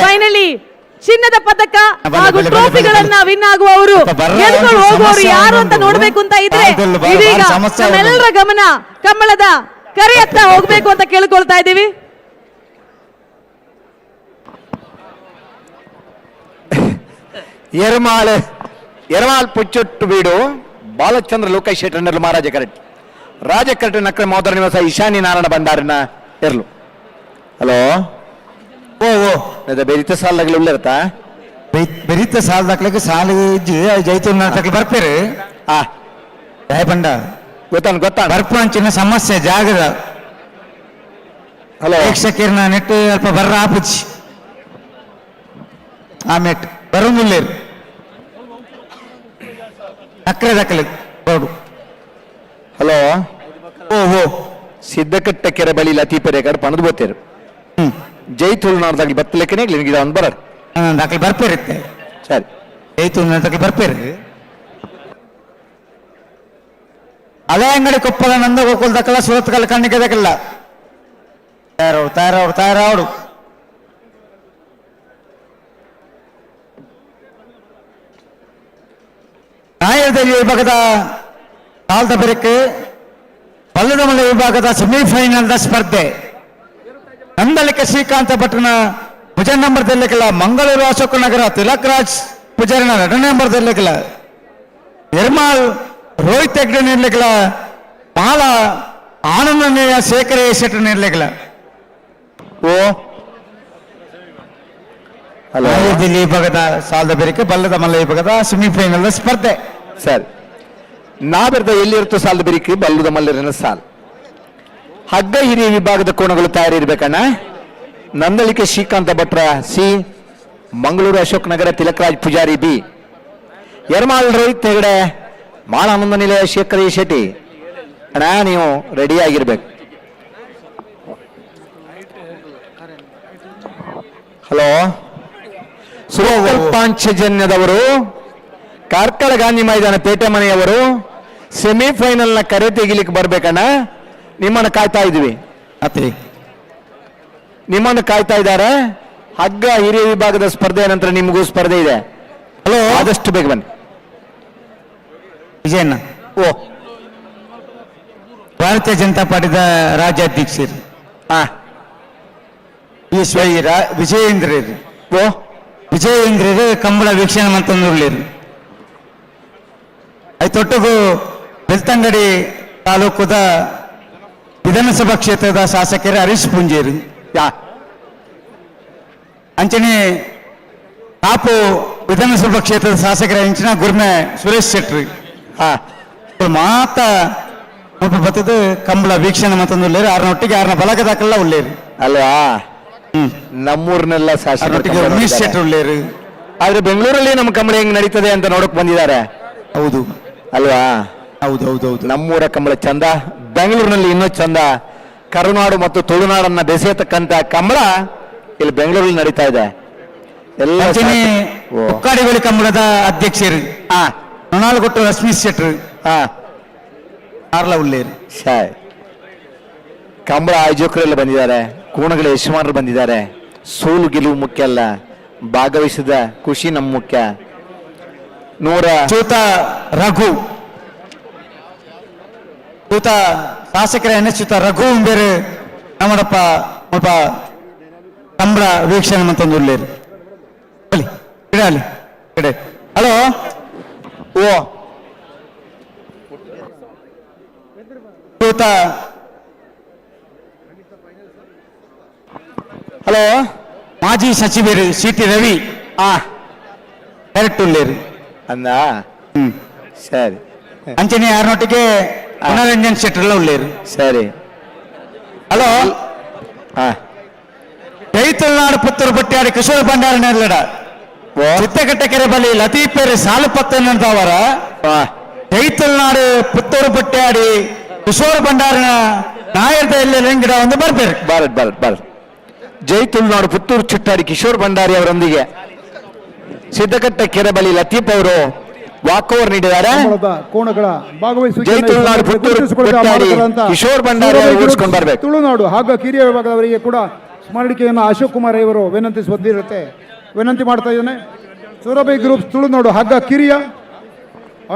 ಫೈನಲಿ ಚಿನ್ನದ ಪದಕ ಹಾಗೂ ಟ್ರೋಫಿಗಳನ್ನ ವಿನ್ ಆಗುವವರು ಗೆದ್ದುಕೊಂಡು ಹೋಗುವವರು ಯಾರು ಅಂತ ನೋಡ್ಬೇಕು ಅಂತ ಇದ್ರೆ ಇದೀಗ ನಮ್ಮೆಲ್ಲರ ಗಮನ ಕಂಬಳದ ಕರೆಯತ್ತ ಹೋಗ್ಬೇಕು ಅಂತ ಕೇಳ್ಕೊಳ್ತಾ ಇದ್ದೀವಿ. ಎರಮಾಳ್ ಪುಚ್ಚುಟ್ಟು ಬೀಡು ಬಾಲಚಂದ್ರ ಲೋಕೇಶ್ ಶೆಟ್ಟರ್ನರ್ಲು ಮಹಾರಾಜ ಕರೆಕ್ಟ್ ರಾಜಕರೆಟ್ ನಕ್ರೆ ಮೋದರ ನಿವಾಸ ಈಶಾನಿ ನಾರಾಯಣ ಭಂಡಾರಿನ ಇರ್ಲು. ಹಲೋ ಓ ಬೆರಿತ ಸಾಲದಾಗಲಿ ಉಳ್ಳಿರುತ್ತಾ? ಬೆರಿತ ಸಾಲದಾಗ್ಲಿಕ್ಕೆ ಸಾಲ ಜೈತು ನಾಟಕ ಬರ್ಪೇರು. ಜಯ ಬಂಡ ಗೊತ್ತಾನ ಬರ್ಪಂಚಿನ ಸಮಸ್ಯೆ ಜಾಗದ. ಹಲೋ ಪ್ರೇಕ್ಷಕರನ್ನ ನೆಟ್ಟು ಅಲ್ಪ ಬರ್ರ ಆಪುಚ್ಚಿ ಆಮೇಟ್ ಬರೋಂಗಿಲ್ಲೇರು ಅಕ್ರೆ ದಕ್ಕಲಿ ರೋಡು. ಹಲೋ ಓ ಸಿದ್ದಕಟ್ಟ ಕೆರೆ ಬಳಿ ಲತೀಪರೆ ಕಡೆ ಪಣದು ಬೋತೇರು ಜೈ ತುಳುನಾಡ್ದಾಗ್ಲಿ ಬತ್ತಲೆಕ್ಕನೇ ನಿನಗೆ ಒಂದು ಬರೋದು ದಾಖಲೆ ಬರ್ಪೇರುತ್ತೆ. ಸರಿ ಜೈ ತುಳುನಾಡ್ದಾಗ್ಲಿ ಬರ್ಪೇರು. ಅದೇ ಅಂಗಡಿ ಕೊಪ್ಪಳ ನಂದ ಗೋಕುಲ್ ದಕ್ಕಲ್ಲ ಸುರತ್ ಕಲ್ ಕಣ್ಣಿಗೆ ದಕ್ಕಲ್ಲ ತಾರೋಡು ನಾಯದಲ್ಲಿ ವಿಭಾಗದ ಕಾಲ್ದ ಬೆರಕು ಪಲ್ಲದ ಮಲೆ ವಿಭಾಗದ ಸೆಮಿಫೈನಲ್ದ ಸ್ಪರ್ಧೆ ನಂದಲಿಕೆ ಶ್ರೀಕಾಂತ ಭಟ್ನ ಭುಜ ನಂಬರ್ದಲ್ಲಿಕ್ಕಿಲ್ಲ. ಮಂಗಳೂರು ಅಶೋಕ ನಗರ ತಿಲಕ್ ರಾಜ್ ಪೂಜಾರಿನ 2ನೇ ನಂಬರ್ದಲ್ಲಿಕ್ಕಿಲ್ಲ. ನಿರ್ಮಾಲ್ ರೋಹಿತ್ ಹೆಗ್ಡೆ ನಿರ್ಲಿಕ್ಕಿಲ್ಲ. ಬಾಲ ಆನಂದನೇಯ ಶೇಖರ ಶೆಟ್ಟಿ ನಿರ್ಲಿಕ್ಕಿಲ್ಲ. ಓ ನಾಯದಲ್ಲಿ ವಿಭಾಗದ ಸಾಲದ ಬೆರಕೆ ಬಲ್ಲದ ಮಲ್ಲ ವಿಭಾಗದ ಸೆಮಿಫೈನಲ್ ಸ್ಪರ್ಧೆ. ಸರಿ ನಾವೆರ್ದ ಎಲ್ಲಿರುತ್ತೋ ಸಾಲದ ಬೆರಕೆ ಬಲ್ಲದ ಮಲ್ಲರಿನ ಸಾಲ್ ಹಗ್ಗ ಹಿರಿಯ ವಿಭಾಗದ ಕೋಣಗಳು ತಯಾರಿರ್ಬೇಕಣ್ಣ. ನಂದಳಿಕೆ ಶ್ರೀಕಾಂತ ಭಟ್ರ ಸಿ, ಮಂಗಳೂರು ಅಶೋಕ್ ನಗರ ತಿಲಕರಾಜ್ ಪೂಜಾರಿ ಬಿ, ಯರಮಾಳ್ ರೋಹಿತ್ ಹೆಗಡೆ, ಮಾಳ ಆನಂದ ನಿಲಯ ಶೇಖರ ಶೆಟ್ಟಿ. ಅಣ್ಣ ನೀವು ರೆಡಿ ಆಗಿರ್ಬೇಕು. ಹಲೋ, ಸುರತ್ಕಲ್ ಪಾಂಚಜನ್ಯದವರು, ಕಾರ್ಕಳ ಗಾಂಧಿ ಮೈದಾನ ಪೇಟೆ ಮನೆಯವರು ಸೆಮಿಫೈನಲ್ನ ಕರೆ ತೆಗಿಲಿಕ್ಕೆ ಬರ್ಬೇಕಣ್ಣ. ನಿಮ್ಮನ್ನು ಕಾಯ್ತಾ ಇದ್ವಿ. ನಿಮ್ಮನ್ನು ಕಾಯ್ತಾ ಇದ್ದಾರೆ. ಹಗ್ಗ ಹಿರಿಯ ವಿಭಾಗದ ಸ್ಪರ್ಧೆ ನಂತರ ನಿಮಗೂ ಸ್ಪರ್ಧೆ ಇದೆ. ಹಲೋ, ಆದಷ್ಟು ಬೇಗ ಬನ್ನಿ. ವಿಜಯಣ್ಣ, ಓ, ಭಾರತೀಯ ಜನತಾ ಪಾರ್ಟಿದ ರಾಜ್ಯಾಧ್ಯಕ್ಷರು ವಿಜಯೇಂದ್ರರು. ಓ, ವಿಜಯೇಂದ್ರರು ಕಂಬಳ ವೀಕ್ಷಣೆ ಮಂತಂದುಳ್ಳೇರು. ಐತೊಟ್ಟಿಗೂ ಬೆಳ್ತಂಗಡಿ ತಾಲೂಕುದ ವಿಧಾನಸಭಾ ಕ್ಷೇತ್ರದ ಶಾಸಕರು ಹರೀಶ್ ಪುಂಜೇರು. ಅಂಚನೆ ಕಾಪು ವಿಧಾನಸಭಾ ಕ್ಷೇತ್ರದ ಶಾಸಕರ ಅಂಚಿನ ಗುರ್ಮೆ ಸುರೇಶ್ ಶೆಟ್ಟಿ ಮಾತ ಬತ್ತದು ಕಂಬಳ ವೀಕ್ಷಣೆ ಮಂತಂದುಳ್ಳೇರು. ಆರನೊಟ್ಟಿಗೆ ಆರನ ಬಲಗದಾಕಲ್ಲ ಉಳ್ಳೇರು ಅಲ್ವಾ? ನಮ್ಮೂರ್ನೆಲ್ಲ ಶಾಸಕರೊಟ್ಟಿಗೆ ಉಮೇಶ್ ಶೆಟ್ಟಿ ಉಳ್ಳೇರು. ಆದ್ರೆ ಬೆಂಗಳೂರಲ್ಲಿ ನಮ್ಮ ಕಂಬಳ ಹೆಂಗ್ ನಡೀತದೆ ಅಂತ ನೋಡಕ್ ಬಂದಿದ್ದಾರೆ. ಹೌದು ಅಲ್ವಾ? ಹೌದೌದೌದು. ನಮ್ಮೂರ ಕಂಬಳ ಚಂದ, ಬೆಂಗಳೂರಿನಲ್ಲಿ ಇನ್ನೂ ಚಂದ. ಕರುನಾಡು ಮತ್ತು ತುಳುನಾಡನ್ನ ಬೆಸೆಯತಕ್ಕಂತ ಕಂಬಳ ಇಲ್ಲಿ ಬೆಂಗಳೂರಲ್ಲಿ ನಡೀತಾ ಇದೆ. ಎಲ್ಲ ಒಕ್ಕಾಡಿಗೋಳಿ ಕಂಬಳದ ಅಧ್ಯಕ್ಷರು ನೊಣಾಲಗೊಟ್ಟು ರಶ್ಮಿ ಶೆಟ್ರು ಆರ್ಲ ಉಳ್ಳೇರು. ಕಂಬಳ ಆಯೋಜಕರೆಲ್ಲ ಬಂದಿದ್ದಾರೆ, ಕೋಣಗಳ ಯಜಮಾನರು ಬಂದಿದ್ದಾರೆ. ಸೋಲು ಗೆಲುವು ಮುಖ್ಯ ಅಲ್ಲ, ಭಾಗವಹಿಸಿದ ಖುಷಿ ನಮ್ಮ ಮುಖ್ಯ. ಚೂತ ರಘು ಚೂತ ಶಾಸಕರ ಎನ್ನೆಚ್ಚುತ ರಘು ಬೇರೆ ನಮ್ಮಡಪ್ಪ ಒಬ್ಬ ಕಂಬಳ ವೀಕ್ಷಣೆ ಅಂತಂದು ಉಳ್ಳೇರು. ಹಲೋ, ಓ, ಚೂತ ಹಲೋ, ಮಾಜಿ ಸಚಿವರು ಸಿ.ಟಿ. ರವಿ ಡೈರೆಕ್ಟ್ ಉಳ್ಳೇರು ಅಂದ. ಸರಿ, ಅಂಚನೆ ಯಾರನೊಟ್ಟಿಗೆ ಮನೋರಂಜನ್ ಶೆಟ್ಟರೆಲ್ಲ ಉಳ್ಳೇರು. ಸರಿ. ಹಲೋ, ಜೈತುಲ್ನಾಡು ಪುತ್ತೂರು ಬಟ್ಟಿಯಾಡಿ ಕಿಶೋರ ಭಂಡಾರನಲ್ಲಡ ಚಿತ್ತಕಟ್ಟ ಕೆರೆ ಬಳಿ ಲತೀಫೇರಿ ಸಾಲು ಪತ್ತನಂತವರ ಜೈತುಲ್ನಾಡು ಪುತ್ತೂರು ಬಟ್ಟಿಯಾಡಿ ಕಿಶೋರ ಭಂಡಾರನ ನಾಯರದ ಗಿಡ ಒಂದು ಬರ್ಬೇಕು. ಬಾರದ್ ಜೈ ತುಳುನಾಡು ಪುತ್ತೂರು ಚಿಟ್ಟಾಡಿ ಕಿಶೋರ್ ಭಂಡಾರಿ ಅವರೊಂದಿಗೆ ಸಿದ್ದಕಟ್ಟ ಕೆರೆ ಬಳಿ ಲತೀಫ್ ಅವರು ವಾಕ್ ಓವರ್ ನೀಡಿದ್ದಾರೆ. ಕೋಣಗಳ ಜೈ ತುಳುನಾಡು ಪುತ್ತೂರು ಚಿಟ್ಟಾಡಿ ಕಿಶೋರ್ ಭಂಡಾರಿ ಅವರು ಓಡಿಸ್ಕೊಂಡು ಬರ್ಬೇಕು. ತುಳುನಾಡು ಹಾಗೂ ಕಿರಿಯ ವಿಭಾಗದವರಿಗೆ ಕೂಡ ಸ್ಮರಣಿಕೆಯನ್ನು ಅಶೋಕ್ ಕುಮಾರ್ ಇವರು ವಿನಂತಿ ಮಾಡ್ತಾ ಇದ್ದಾನೆ. ಸೂರಬೈ ಗ್ರೂಪ್ ತುಳುನಾಡು ಹಗ್ಗ ಕಿರಿಯ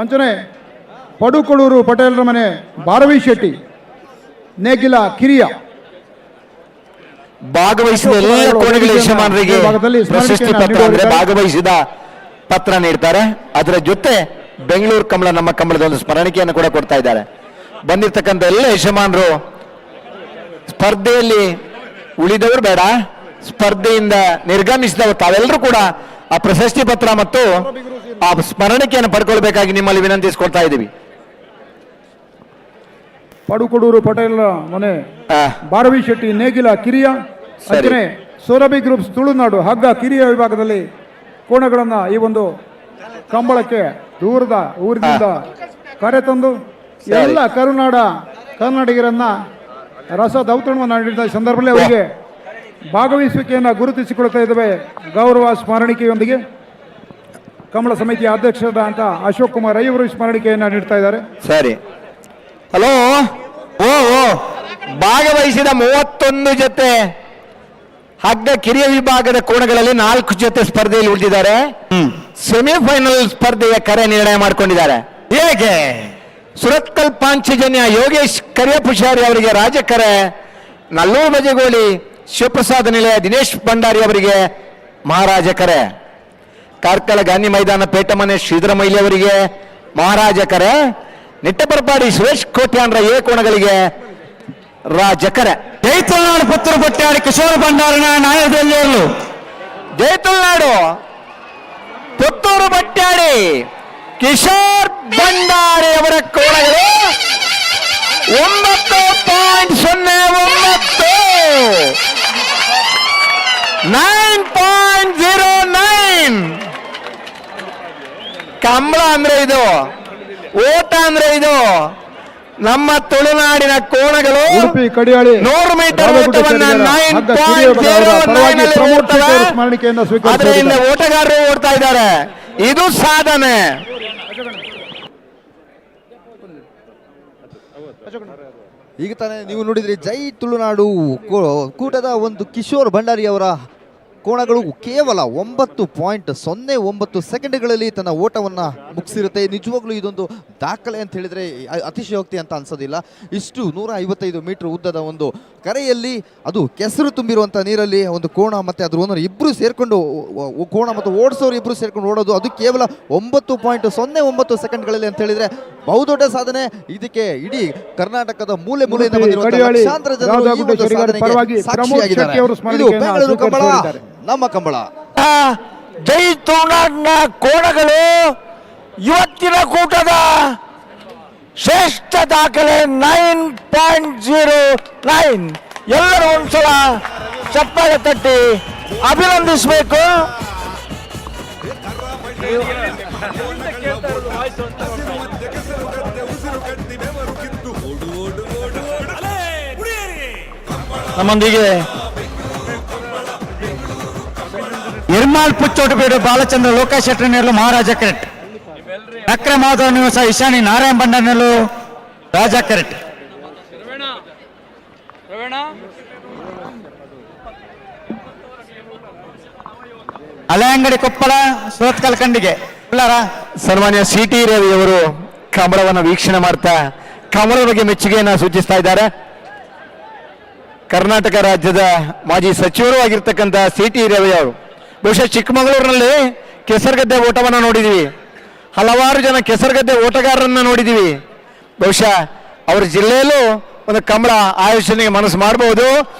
ಅಂಚನೆ ಪಡುಕೊಳೂರು ಪಟೇಲರ ಮನೆ ಭಾರವಿ ಶೆಟ್ಟಿ ನೇಗಿಲ ಕಿರಿಯ ಭಾಗವಹಿಸಿದ ಎಲ್ಲ ಕೋಣಗಳ ಯಜಮಾನರಿಗೆ ಪ್ರಶಸ್ತಿ ಪತ್ರ ಅಂದ್ರೆ ಭಾಗವಹಿಸಿದ ಪತ್ರ ನೀಡ್ತಾರೆ. ಅದರ ಜೊತೆ ಬೆಂಗಳೂರು ಕಂಬಳ ನಮ್ಮ ಕಂಬಳದ ಒಂದು ಸ್ಮರಣಿಕೆಯನ್ನು ಕೂಡ ಕೊಡ್ತಾ ಇದ್ದಾರೆ. ಬಂದಿರತಕ್ಕಂಥ ಎಲ್ಲ ಯಜಮಾನರು ಸ್ಪರ್ಧೆಯಲ್ಲಿ ಉಳಿದವರು ಬೇಡ, ಸ್ಪರ್ಧೆಯಿಂದ ನಿರ್ಗಮಿಸಿದವರು ತಾವೆಲ್ಲರೂ ಕೂಡ ಆ ಪ್ರಶಸ್ತಿ ಪತ್ರ ಮತ್ತು ಆ ಸ್ಮರಣಿಕೆಯನ್ನು ಪಡ್ಕೊಳ್ಬೇಕಾಗಿ ನಿಮ್ಮಲ್ಲಿ ವಿನಂತಿಸಿಕೊಳ್ತಾ ಇದ್ದೀವಿ. ಪಡುಕೊಡೂರು ಪಟೇಲರ ಮನೆ ಭಾರವಿ ಶೆಟ್ಟಿ ನೇಗಿಲ ಕಿರಿಯ ಅಂಚನೆ ಸೋರಬಿ ಗ್ರೂಪ್ಸ್ ತುಳುನಾಡು ಹಗ್ಗ ಕಿರಿಯ ವಿಭಾಗದಲ್ಲಿ ಕೋಣಗಳನ್ನ ಈ ಒಂದು ಕಂಬಳಕ್ಕೆ ದೂರದ ಊರಿನಿಂದ ಕರೆತಂದು ಎಲ್ಲ ಕನ್ನಡಿಗರನ್ನ ರಸ ದೌತಣವನ್ನು ನೀಡಿದ ಸಂದರ್ಭದಲ್ಲಿ ಅವರಿಗೆ ಭಾಗವಹಿಸುವಿಕೆಯನ್ನು ಗುರುತಿಸಿಕೊಳ್ತಾ ಇದ್ದೇವೆ. ಗೌರವ ಸ್ಮರಣಿಕೆಯೊಂದಿಗೆ ಕಂಬಳ ಸಮಿತಿಯ ಅಧ್ಯಕ್ಷರಾದಂಥ ಅಶೋಕ್ ಕುಮಾರ್ ರೈ ಅವರು ಸ್ಮರಣಿಕೆಯನ್ನು ನೀಡ್ತಾ ಇದ್ದಾರೆ. ಸರಿ, ಹಲೋ, ಭಾಗವಹಿಸಿದ 31 ಜೊತೆ ಹಗ್ಗ ಕಿರಿಯ ವಿಭಾಗದ ಕೋಣಗಳಲ್ಲಿ 4 ಜೊತೆ ಸ್ಪರ್ಧೆಯಲ್ಲಿ ಉಳಿದಿದ್ದಾರೆ. ಸೆಮಿಫೈನಲ್ ಸ್ಪರ್ಧೆಯ ಕರೆ ನಿರ್ಣಯ ಮಾಡಿಕೊಂಡಿದ್ದಾರೆ. ಹೇಗೆ? ಸುರತ್ಕಲ್ ಪಾಂಚಜನ್ಯ ಯೋಗೇಶ್ ಕರಿಯಪುಷಾರಿ ಅವರಿಗೆ ರಾಜಕರೆ, ನಲ್ಲೂರು ಬಜೆಗೋಳಿ ಶಿವಪ್ರಸಾದ ನಿಲಯ ದಿನೇಶ್ ಭಂಡಾರಿ ಅವರಿಗೆ ಮಹಾರಾಜ ಕರೆ, ಕಾರ್ಕಳ ಗಾಂಧಿ ಮೈದಾನ ಪೇಟಮನೆ ಶ್ರೀಧರ ಮೈಲಿ ಅವರಿಗೆ ಮಹಾರಾಜ ಕರೆ, ನಿಟ್ಟಪರಪಾಡಿ ಸುರೇಶ್ ಕೋಟ್ಯಾನ್ರ ಎ ಕೋಣಗಳಿಗೆ ರಾಜಕರೆ. ಜೈ ತುಳುನಾಡು ಪುತ್ತೂರು ಬಟ್ಟಿಯಾಡಿ ಕಿಶೋರ ಭಂಡಾರನ ನಾಯಕದಲ್ಲಿ ಜೈ ತುಳುನಾಡು ಪುತ್ತೂರು ಬಟ್ಟಾಡಿ ಕಿಶೋರ್ ಭಂಡಾರಿ ಅವರ ಕೋಣಗಳು 9.09. ಕಂಬಳ ಅಂದ್ರೆ ಇದು, ಓಟ ಅಂದ್ರೆ ಇದು, ನಮ್ಮ ತುಳುನಾಡಿನ ಕೋಣಗಳು ಉಡುಪಿ ಕಡಿಯಾಳಿ 100 ಮೀಟರ್ ರಾಮಗುಡ್ಡ ಓಟವನ್ನ ಚಳಿಗಾರ ಹಗ್ಗ ಕಿರಿಯ ಬಣವರ ಪರವಾಗಿ 9.09 ಪ್ರಮೋದ್ ಶೆಟ್ಟಿ ಅವರು ಸ್ಮರಣಿಕೆಯನ್ನು ಅದರಿಂದ ಸ್ವೀಕರಿಸಿದ್ದಾರೆ. ಓಟಗಾರರು ಓಡ್ತಾ ಇದ್ದಾರೆ. ಇದು ಸಾಧನೆ. ಈಗ ತಾನೇ ನೀವು ನೋಡಿದ್ರಿ ಜೈ ತುಳುನಾಡು ಕೂಟದ ಒಂದು ಕಿಶೋರ್ ಭಂಡಾರಿ ಅವರ ಕೋಣಗಳು ಕೇವಲ 9.09 ಸೆಕೆಂಡ್ಗಳಲ್ಲಿ ತನ್ನ ಓಟವನ್ನು ಮುಗಿಸಿರುತ್ತೆ. ನಿಜವಾಗ್ಲೂ ಇದೊಂದು ದಾಖಲೆ ಅಂತ ಹೇಳಿದರೆ ಅತಿಶಯೋಕ್ತಿ ಅಂತ ಅನ್ಸೋದಿಲ್ಲ. ಇಷ್ಟು 155 ಮೀಟರ್ ಉದ್ದದ ಒಂದು ಕರೆಯಲ್ಲಿ, ಅದು ಕೆಸರು ತುಂಬಿರುವಂಥ ನೀರಲ್ಲಿ ಒಂದು ಕೋಣ ಮತ್ತು ಅದ್ರ ಓನರ್ ಇಬ್ಬರು ಸೇರಿಕೊಂಡು, ಕೋಣ ಮತ್ತು ಓಡಿಸೋರು ಇಬ್ಬರು ಸೇರ್ಕೊಂಡು ಓಡೋದು, ಅದು ಕೇವಲ 9.09 ಸೆಕೆಂಡ್ಗಳಲ್ಲಿ ಅಂತ ಹೇಳಿದರೆ ಬಹುದೊಡ್ಡ ಸಾಧನೆ. ಇದಕ್ಕೆ ಇಡೀ ಕರ್ನಾಟಕದ ಮೂಲೆ ಮೂಲೆಯಿಂದ ಬಂದಿರುವಂತಹ ಲಕ್ಷಾಂತರ ಜನರು ಈ ಒಂದು ಸಾಧನೆಗೆ ಸಾಕ್ಷಿಯಾಗಿದ್ದಾರೆ. ಇದು ಬೆಂಗಳೂರು ಕಂಬಳ, ನಮ್ಮ ಕಂಬಳ. ಜೈ ತುಳುನಾಡಿನ ಕೋಣಗಳು ಇವತ್ತಿನ ಕೂಟದ ಶ್ರೇಷ್ಠ ದಾಖಲೆ 9.09. ಎಲ್ಲರೂ ಒಂದ್ಸಲ ಚಪ್ಪಾಳೆ ತಟ್ಟಿ ಅಭಿನಂದಿಸಬೇಕು. ನಮ್ಮೊಂದಿಗೆ ಇರ್ಮಾಲ್ ಪುಚ್ಚೋಟಬೇಡು ಬಾಲಚಂದ್ರ ಲೋಕೇಶ್ ಶೆಟ್ಟರ್ನೆಲ್ಲು ಮಹಾರಾಜ ಕೆರೆಟ್, ಅಕ್ರ ಮಾಧವ ನಿವಾಸ ಇಶಾನಿ ನಾರಾಯಣ ಬಂಡನೆಲ್ಲು ರಾಜ ಕೆರೆಟ್. ಹಳೆಯಂಗಡಿ ಕೊಪ್ಪಳ ಸೋತ್ಕಲ್ ಕಂಡಿಗೆ ಸನ್ಮಾನ್ಯ CT ರವಿ ಅವರು ಕಮಲವನ್ನು ವೀಕ್ಷಣೆ ಮಾಡ್ತಾ ಕಮಲದ ಬಗ್ಗೆ ಮೆಚ್ಚುಗೆಯನ್ನು ಸೂಚಿಸ್ತಾ ಇದ್ದಾರೆ. ಕರ್ನಾಟಕ ರಾಜ್ಯದ ಮಾಜಿ ಸಚಿವರು ಆಗಿರ್ತಕ್ಕಂಥ CT ರವಿ ಅವರು ಬಹುಶಃ ಚಿಕ್ಕಮಗಳೂರಿನಲ್ಲಿ ಕೆಸರುಗದ್ದೆ ಓಟವನ್ನು ನೋಡಿದ್ದೀವಿ, ಹಲವಾರು ಜನ ಕೆಸರುಗದ್ದೆ ಓಟಗಾರರನ್ನ ನೋಡಿದ್ದೀವಿ. ಬಹುಶಃ ಅವರ ಜಿಲ್ಲೆಯಲ್ಲೂ ಒಂದು ಕಂಬಳ ಆಯೋಜನೆಗೆ ಮನಸ್ಸು ಮಾಡಬಹುದು.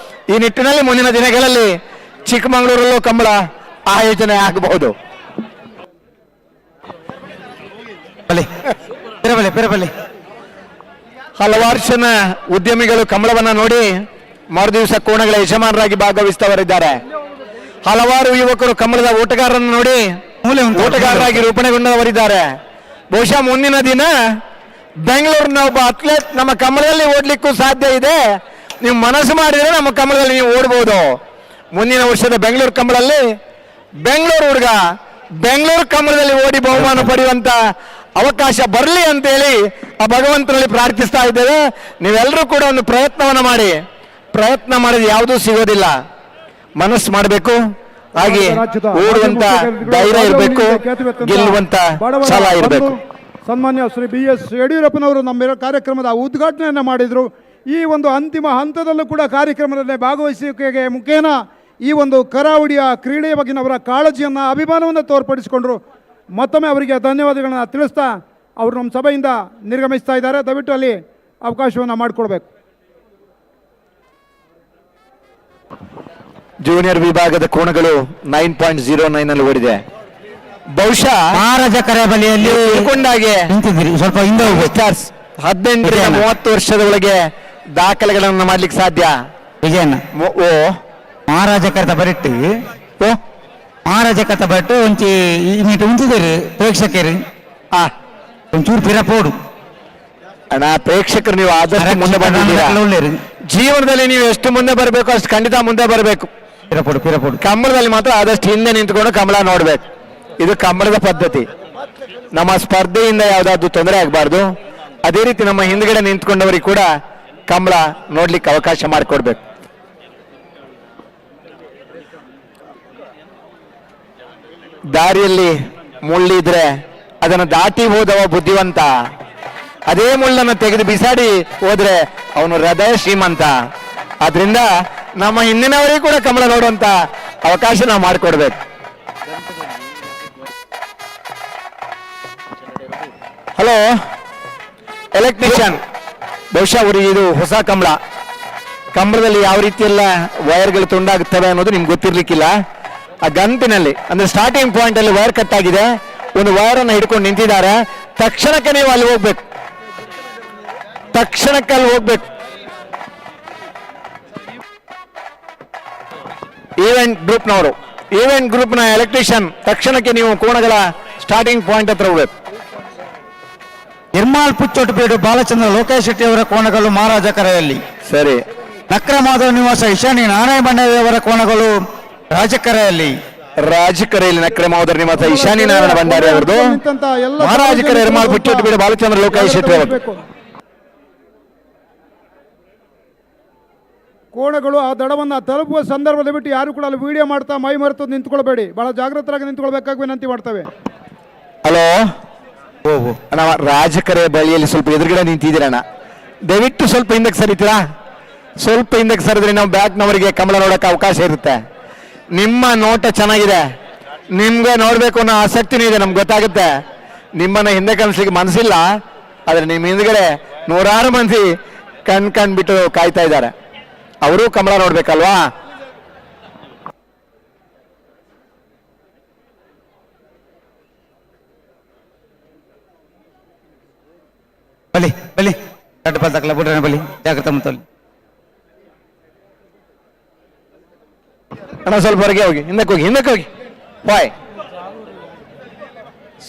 ಈ ನಿಟ್ಟಿನಲ್ಲಿ ಮುಂದಿನ ದಿನಗಳಲ್ಲಿ ಚಿಕ್ಕಮಗಳೂರಲ್ಲೂ ಕಂಬಳ ಆಯೋಜನೆ ಆಗಬಹುದು. ಹಲವಾರು ಜನ ಉದ್ಯಮಿಗಳು ಕಂಬಳವನ್ನ ನೋಡಿ ಮರುದಿವಸ ಕೋಣಗಳ ಯಜಮಾನರಾಗಿ ಭಾಗವಹಿಸ್ತವರಿದ್ದಾರೆ. ಹಲವಾರು ಯುವಕರು ಕಮಲದ ಓಟಗಾರರನ್ನು ನೋಡಿ ಓಟಗಾರರಾಗಿ ರೂಪಣೆಗೊಂಡವರಿದ್ದಾರೆ. ಬಹುಶಃ ಮುಂದಿನ ದಿನ ಬೆಂಗಳೂರಿನ ಒಬ್ಬ ಅಥ್ಲೆಟ್ ನಮ್ಮ ಕಮಲದಲ್ಲಿ ಓಡ್ಲಿಕ್ಕೂ ಸಾಧ್ಯ ಇದೆ. ನೀವು ಮನಸ್ಸು ಮಾಡಿದರೆ ನಮ್ಮ ಕಮಲದಲ್ಲಿ ನೀವು ಓಡಬಹುದು. ಮುಂದಿನ ವರ್ಷದ ಬೆಂಗಳೂರು ಕಮಲಲ್ಲಿ ಬೆಂಗಳೂರು ಹುಡುಗ ಬೆಂಗಳೂರು ಕಮಲದಲ್ಲಿ ಓಡಿ ಬಹುಮಾನ ಪಡೆಯುವಂತ ಅವಕಾಶ ಬರಲಿ ಅಂತೇಳಿ ಆ ಭಗವಂತನಲ್ಲಿ ಪ್ರಾರ್ಥಿಸ್ತಾ ಇದ್ದೇವೆ. ನೀವೆಲ್ಲರೂ ಕೂಡ ಒಂದು ಪ್ರಯತ್ನವನ್ನು ಮಾಡಿ. ಪ್ರಯತ್ನ ಮಾಡಿದ್ರೆ ಯಾವುದೂ ಸಿಗೋದಿಲ್ಲ, ಮನಸ್ಸು ಮಾಡಬೇಕು, ಹಾಗೆ ಓಡುವಂತ ಧೈರ್ಯ ಇರಬೇಕು, ಗೆಲ್ಲುವಂತ ಛಲ ಇರಬೇಕು. ಸನ್ಮಾನ್ಯ ಶ್ರೀ BS ಯಡಿಯೂರಪ್ಪನವರು ನಮ್ಮ ಕಾರ್ಯಕ್ರಮದ ಉದ್ಘಾಟನೆಯನ್ನು ಮಾಡಿದರು. ಈ ಒಂದು ಅಂತಿಮ ಹಂತದಲ್ಲೂ ಕೂಡ ಕಾರ್ಯಕ್ರಮದಲ್ಲಿ ಭಾಗವಹಿಸುವಿಕೆಗೆ ಮುಖೇನ ಈ ಒಂದು ಕರಾವಳಿಯ ಕ್ರೀಡೆಯ ಬಗ್ಗಿನವರ ಕಾಳಜಿಯನ್ನು, ಅಭಿಮಾನವನ್ನು ತೋರ್ಪಡಿಸಿಕೊಂಡರು. ಮತ್ತೊಮ್ಮೆ ಅವರಿಗೆ ಧನ್ಯವಾದಗಳನ್ನು ತಿಳಿಸ್ತಾ ಅವರು ನಮ್ಮ ಸಭೆಯಿಂದ ನಿರ್ಗಮಿಸ್ತಾ ಇದ್ದಾರೆ. ದಯವಿಟ್ಟು ಅಲ್ಲಿ ಅವಕಾಶವನ್ನು ಮಾಡಿಕೊಡ್ಬೇಕು. ಜೂನಿಯರ್ ವಿಭಾಗದ ಕೋಣಗಳು 9.09 ಅಲ್ಲಿ ಓಡಿದೆ. ಬಹುಶಃ ಮಹಾರಾಜ ಕರಾವಳಿಯಲ್ಲಿ ಸ್ವಲ್ಪ ಹಿಂದೆ 18-30 ವರ್ಷದ ಒಳಗೆ ದಾಖಲೆಗಳನ್ನು ಮಾಡ್ಲಿಕ್ಕೆ ಸಾಧ್ಯ. ಓ ಮಹಾರಾಜ ಕರೆತ ಬರಟ್ಟು ಓ ಮಹಾರಾಜ ಕಥ ಬಟ್ಟು ಒಂಚಿ ಮೀಟ ಉಂಚಿದರು ಪ್ರೇಕ್ಷಕರು ಒಂಚೂರು ಪಿರಪೋಡು ಅಣ್ಣ. ಪ್ರೇಕ್ಷಕರು ನೀವು ಆದಷ್ಟು ಮುಂದೆ ಬಂದಿದ್ದೀರಾ. ಜೀವನದಲ್ಲಿ ನೀವು ಎಷ್ಟು ಮುಂದೆ ಬರಬೇಕು ಅಷ್ಟು ಖಂಡಿತ ಮುಂದೆ ಬರಬೇಕು. ಪಿರಪೋಡು ಕಂಬಳದಲ್ಲಿ ಮಾತ್ರ ಆದಷ್ಟು ಹಿಂದೆ ನಿಂತ್ಕೊಂಡು ಕಂಬಳ ನೋಡ್ಬೇಕು. ಇದು ಕಂಬಳದ ಪದ್ಧತಿ. ನಮ್ಮ ಸ್ಪರ್ಧೆಯಿಂದ ಯಾವ್ದಾದ್ರು ತೊಂದರೆ ಆಗಬಾರ್ದು. ಅದೇ ರೀತಿ ನಮ್ಮ ಹಿಂದ್ಗಡೆ ನಿಂತ್ಕೊಂಡವರಿಗೆ ಕೂಡ ಕಂಬಳ ನೋಡ್ಲಿಕ್ಕೆ ಅವಕಾಶ ಮಾಡಿಕೊಡ್ಬೇಕು. ದಾರಿಯಲ್ಲಿ ಮುಳ್ಳಿದ್ರೆ ಅದನ್ನು ದಾಟಿ ಹೋದವ ಬುದ್ಧಿವಂತ, ಅದೇ ಮುಳ್ಳನ್ನು ತೆಗೆದು ಬಿಸಾಡಿ ಹೋದ್ರೆ ಅವನು ಹೃದಯ ಶ್ರೀಮಂತ. ಆದ್ರಿಂದ ನಮ್ಮ ಹಿಂದಿನವರಿಗೂ ಕೂಡ ಕಮಲ ನೋಡುವಂತ ಅವಕಾಶ ನಾವು ಮಾಡಿಕೊಡ್ಬೇಕು. ಹಲೋ ಎಲೆಕ್ಟ್ರಿಷಿಯನ್, ಬಹುಶಃ ಅವರಿಗೆ ಇದು ಹೊಸ ಕಂಬಳ. ಕಂಬಳದಲ್ಲಿ ಯಾವ ರೀತಿಯೆಲ್ಲ ವೈರ್ಗಳು ತುಂಡಾಗುತ್ತವೆ ಅನ್ನೋದು ನಿಮ್ಗೆ ಗೊತ್ತಿರ್ಲಿಕ್ಕಿಲ್ಲ. ಆ ಗಂಟಿನಲ್ಲಿ ಅಂದ್ರೆ ಸ್ಟಾರ್ಟಿಂಗ್ ಪಾಯಿಂಟ್ ಅಲ್ಲಿ ವೈರ್ ಕಟ್ ಆಗಿದೆ, ಒಂದು ವೈರ್ ಅನ್ನು ಹಿಡ್ಕೊಂಡು ನಿಂತಿದ್ದಾರೆ. ತಕ್ಷಣಕ್ಕೆ ನೀವು ಅಲ್ಲಿ ಹೋಗ್ಬೇಕು, ತಕ್ಷಣಕ್ಕೆ ಅಲ್ಲಿ ಹೋಗ್ಬೇಕು. ಈವೆಂಟ್ ಗ್ರೂಪ್ನವರು, ಈವೆಂಟ್ ಗ್ರೂಪ್ನ ಎಲೆಕ್ಟ್ರಿಷಿಯನ್, ತಕ್ಷಣಕ್ಕೆ ನೀವು ಕೋಣಗಳ ಸ್ಟಾರ್ಟಿಂಗ್ ಪಾಯಿಂಟ್ ಹತ್ರ ಹೋಗ್ಬೇಕು. ನಿರ್ಮಾಲ್ ಪುಚ್ಚೊಟ್ಟುಪೇಟು ಬಾಲಚಂದ್ರ ಲೋಕೇಶ್ ಶೆಟ್ಟಿ ಅವರ ಕೋಣಗಳು ಮಹಾರಾಜ ಕರೆಯಲ್ಲಿ. ಸರಿ. ನಕ್ರಮಾಧವ ನಿವಾಸ ಈಶಾನಿ ನಾರಾಯಣ ಭಂಡಾರಿಯವರ ಕೋಣಗಳು ರಾಜಕರೆಯಲ್ಲಿ. ರಾಜಕರೆಯಲ್ಲಿ ನಕ್ರಮಾಧವ ನಿವಾಸ ಈಶಾನಿ ನಾರಾಯಣ ಭಂಡಾರಿ ಅವರದು. ಮಹಾರಾಜ ಕರೆ ನಿರ್ಮಾಲ್ ಪುಚ್ಚೊಟ್ಟುಪೇಟು ಬಾಲಚಂದ್ರ ಲೋಕೇಶ್ ಶೆಟ್ಟಿ ಅವರು. ಕೋಣಗಳು ಆ ದಡವನ್ನು ತಲುಪುವ ಸಂದರ್ಭದಲ್ಲಿ ಬಿಟ್ಟು ಯಾರು ಕೂಡ ಅಲ್ಲಿ ವಿಡಿಯೋ ಮಾಡ್ತಾ ಮೈ ಮರೆತು ನಿಂತ್ಕೊಳ್ಬೇಡಿ, ಬಹಳ ಜಾಗೃತರಾಗಿ ನಿಂತ್ಕೊಳ್ಬೇಕಾಗಿ ವಿನಂತಿ ಮಾಡ್ತೇವೆ. ಹಲೋ, ಅಣ್ಣ ರಾಜಕರೆ ಬಳಿಯಲ್ಲಿ ಸ್ವಲ್ಪ ಎದುರುಗಡೆ ನಿಂತಿದ್ದೀರಣ್ಣ, ದಯವಿಟ್ಟು ಸ್ವಲ್ಪ ಹಿಂದಕ್ಕೆ ಸರಿತೀರಾ? ಸ್ವಲ್ಪ ಹಿಂದಕ್ಕೆ ಸರಿದ್ರೆ ನಾವು ಬ್ಯಾಕ್ನವರಿಗೆ ಕಮಲ ನೋಡೋಕೆ ಅವಕಾಶ ಇರುತ್ತೆ. ನಿಮ್ಮ ನೋಟ ಚೆನ್ನಾಗಿದೆ, ನಿಮ್ಗೆ ನೋಡಬೇಕು ಅನ್ನೋ ಆಸಕ್ತಿನೂ ಇದೆ, ನಮ್ಗೆ ಗೊತ್ತಾಗುತ್ತೆ. ನಿಮ್ಮನ್ನ ಹಿಂದೆ ಕನ್ಸ್ಲಿಕ್ಕೆ ಮನಸ್ಸಿಲ್ಲ, ಆದರೆ ನಿಮ್ಮ ಹಿಂದ್ಗಡೆ ನೂರಾರು ಮಂದಿ ಕಣ್ ಬಿಟ್ಟು ಕಾಯ್ತಾ ಇದ್ದಾರೆ. ಅವರು ಕಮಲ ನೋಡ್ಬೇಕಲ್ವಾ? ಬಲಿ ಬಲಿ ಗಡ್ಡಪಾಲ್ ತಕ್ಕಲ ಬಿಡ್ರೆ ಬಲಿ ಜಾಗ್ರತೆ ಮುತ್ತಲ್ಲಿ. ಅಣ್ಣ ಸ್ವಲ್ಪ ಹೊರಗೆ ಹೋಗಿ, ಹಿಂದಕ್ಕೆ ಹೋಗಿ, ಹಿಂದಕ್ಕೆ ಹೋಗಿ. ಬಾಯ್,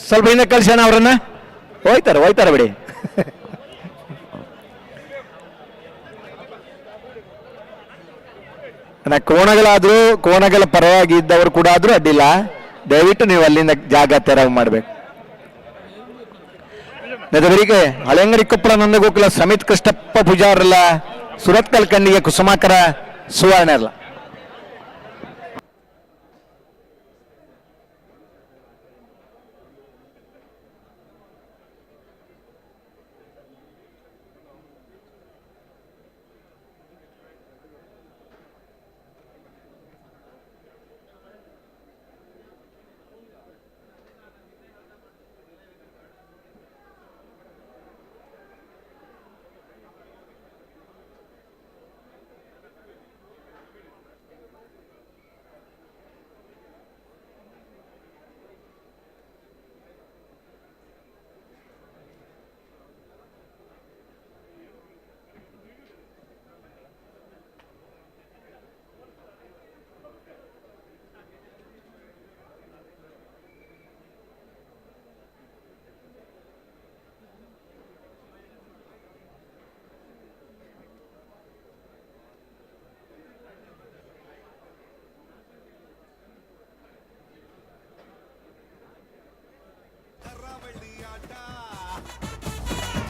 ಸ್ವಲ್ಪ ಹಿಂದಕ್ಕೆ ಕಳ್ಸಿ ಅಣ್ಣ ಅವ್ರನ್ನ. ಹೋಯ್ತಾರೆ ಬಿಡಿ. ಕೋಣಗಳಾದ್ರೂ ಕೋಣಗಳ ಪರವಾಗಿ ಇದ್ದವರು ಕೂಡ ಆದ್ರೂ ಅಡ್ಡಿಲ್ಲ, ದಯವಿಟ್ಟು ನೀವು ಅಲ್ಲಿಂದ ಜಾಗ ತೆರವು ಮಾಡಬೇಕು. ನೆದವರಿಗೆ ಹಳೆಂಗಡಿ ಕೊಪ್ಪಳ ನಂದಗೋಕುಲ ಸಮಿತ್ ಕೃಷ್ಣಪ್ಪ ಪೂಜಾರಲ್ಲ, ಸುರತ್ಕಲ್ ಕಣ್ಣಿಗೆ ಕುಸುಮಾಕರ ಸುವರ್ಣ ಅಲ್ಲ.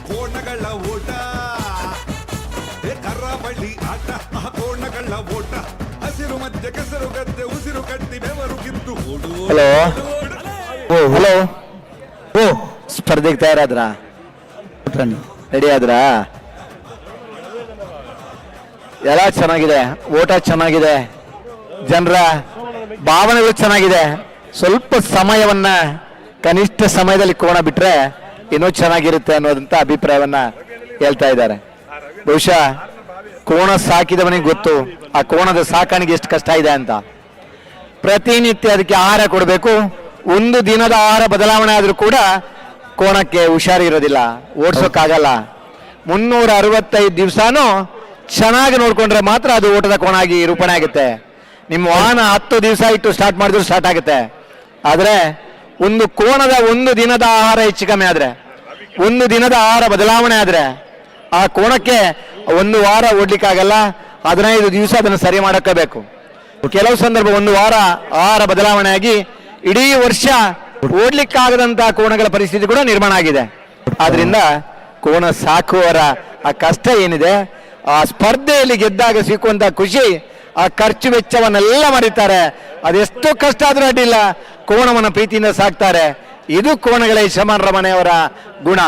ಕೋಣಗಳ ಓಟ, ಕರ್ರಬಳ್ಳಿ ಆಟ, ಕೋಣಗಳ ಓಟ, ಹಸಿರು ಮಧ್ಯೆ ಕೆಸರು ಗದ್ದೆ ಉಸಿರು ಕಟ್ಟಿ ಬೆವರು ಕಿತ್ತು ಓಡು. ಹಲೋ, ಸ್ಪರ್ಧೆಗೆ ತಯಾರಾದ್ರ? ರೆಡಿ ಆದ್ರ? ಎಲ್ಲ ಚೆನ್ನಾಗಿದೆ, ಓಟ ಚೆನ್ನಾಗಿದೆ, ಜನರ ಭಾವನೆಗಳು ಚೆನ್ನಾಗಿದೆ. ಸ್ವಲ್ಪ ಸಮಯವನ್ನ, ಕನಿಷ್ಠ ಸಮಯದಲ್ಲಿ ಕೋಣ ಬಿಟ್ರೆ ಇನ್ನೂ ಚೆನ್ನಾಗಿರುತ್ತೆ ಅನ್ನೋದಂತ ಅಭಿಪ್ರಾಯವನ್ನ ಹೇಳ್ತಾ ಇದ್ದಾರೆ. ಬಹುಶಃ ಕೋಣ ಸಾಕಿದವನಿಗೆ ಗೊತ್ತು ಆ ಕೋಣದ ಸಾಕಾಣಿಕೆ ಎಷ್ಟು ಕಷ್ಟ ಇದೆ ಅಂತ. ಪ್ರತಿನಿತ್ಯ ಅದಕ್ಕೆ ಆಹಾರ ಕೊಡಬೇಕು. ಒಂದು ದಿನದ ಆಹಾರ ಬದಲಾವಣೆ ಆದ್ರೂ ಕೂಡ ಕೋಣಕ್ಕೆ ಹುಷಾರಿರೋದಿಲ್ಲ, ಓಡಿಸೋಕ್ಕಾಗಲ್ಲ. 365 ದಿವಸನೂ ಚೆನ್ನಾಗಿ ನೋಡ್ಕೊಂಡ್ರೆ ಮಾತ್ರ ಅದು ಓಟದ ಕೋಣ ಆಗಿ ರೂಪಣೆ ಆಗುತ್ತೆ. ನಿಮ್ಮ ವಾಹನ 10 ದಿವಸ ಇಟ್ಟು ಸ್ಟಾರ್ಟ್ ಮಾಡಿದ್ರು ಸ್ಟಾರ್ಟ್ ಆಗುತ್ತೆ. ಆದ್ರೆ ಒಂದು ಕೋಣದ ಒಂದು ದಿನದ ಆಹಾರ ಹೆಚ್ಚು ಕಮ್ಮಿ ಆದ್ರೆ, ಒಂದು ದಿನದ ಆಹಾರ ಬದಲಾವಣೆ ಆದ್ರೆ ಆ ಕೋಣಕ್ಕೆ ಒಂದು ವಾರ ಓಡ್ಲಿಕ್ಕಾಗಲ್ಲ, 15 ದಿವಸ ಅದನ್ನು ಸರಿ ಮಾಡಬೇಕು. ಕೆಲವು ಸಂದರ್ಭ ಒಂದು ವಾರ ಆಹಾರ ಬದಲಾವಣೆ ಆಗಿ ಇಡೀ ವರ್ಷ ಓಡ್ಲಿಕ್ಕಾಗದಂತಹ ಕೋಣಗಳ ಪರಿಸ್ಥಿತಿ ಕೂಡ ನಿರ್ಮಾಣ ಆಗಿದೆ. ಆದ್ರಿಂದ ಕೋಣ ಸಾಕುವವರ ಆ ಕಷ್ಟ ಏನಿದೆ, ಆ ಸ್ಪರ್ಧೆಯಲ್ಲಿ ಗೆದ್ದಾಗ ಸಿಕ್ಕುವಂತ ಖುಷಿ, ಆ ಖರ್ಚು ವೆಚ್ಚವನ್ನೆಲ್ಲ ಮರೀತಾರೆ. ಅದೆಷ್ಟು ಕಷ್ಟ ಆದ್ರೂ ಅಡ್ಡಿಲ್ಲ, ಕೋಣವನ್ನ ಪ್ರೀತಿಯಿಂದ ಸಾಕ್ತಾರೆ. ಇದು ಕೋಣಗಳ ಯಜಮಾನರ ಮನೆಯವರ ಗುಣ.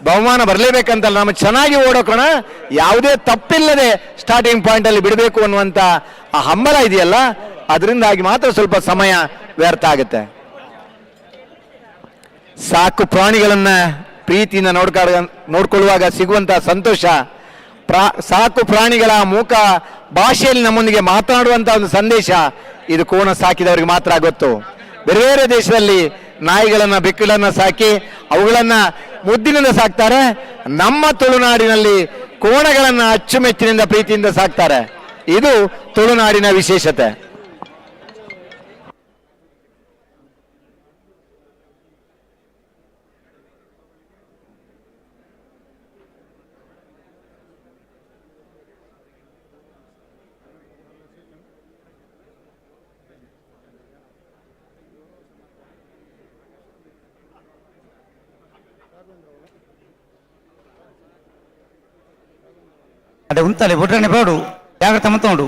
ಬಹುಮಾನ ಬರಲೇಬೇಕಂತಲ್ಲ, ನಮಗೆ ಚೆನ್ನಾಗಿ ಓಡೋಕೋಣ, ಯಾವುದೇ ತಪ್ಪಿಲ್ಲದೆ ಸ್ಟಾರ್ಟಿಂಗ್ ಪಾಯಿಂಟ್ ಅಲ್ಲಿ ಬಿಡಬೇಕು ಅನ್ನುವಂತ ಆ ಹಂಬಲ ಇದೆಯಲ್ಲ, ಅದರಿಂದಾಗಿ ಮಾತ್ರ ಸ್ವಲ್ಪ ಸಮಯ ವ್ಯರ್ಥ ಆಗುತ್ತೆ. ಸಾಕು ಪ್ರಾಣಿಗಳನ್ನ ಪ್ರೀತಿಯಿಂದ ನೋಡ್ಕೊಳ್ಳುವಾಗ ಸಿಗುವಂತ ಸಂತೋಷ, ಸಾಕು ಪ್ರಾಣಿಗಳ ಮೂಕ ಭಾಷೆಯಲ್ಲಿ ನಮ್ಮೊಂದಿಗೆ ಮಾತನಾಡುವಂತ ಒಂದು ಸಂದೇಶ, ಇದು ಕೋಣ ಸಾಕಿದವರಿಗೆ ಮಾತ್ರ ಗೊತ್ತು. ಬೇರೆ ಬೇರೆ ದೇಶದಲ್ಲಿ ನಾಯಿಗಳನ್ನ, ಬೆಕ್ಕುಗಳನ್ನ ಸಾಕಿ ಅವುಗಳನ್ನ ಮುದ್ದಿನಿಂದ ಸಾಕ್ತಾರೆ. ನಮ್ಮ ತುಳುನಾಡಿನಲ್ಲಿ ಕೋಣಗಳನ್ನ ಅಚ್ಚುಮೆಚ್ಚಿನಿಂದ ಪ್ರೀತಿಯಿಂದ ಸಾಕ್ತಾರೆ. ಇದು ತುಳುನಾಡಿನ ವಿಶೇಷತೆ. అదే ఉంచాలి బుట్రని పోడు జాగ్రత్త మొత్తం ఉండు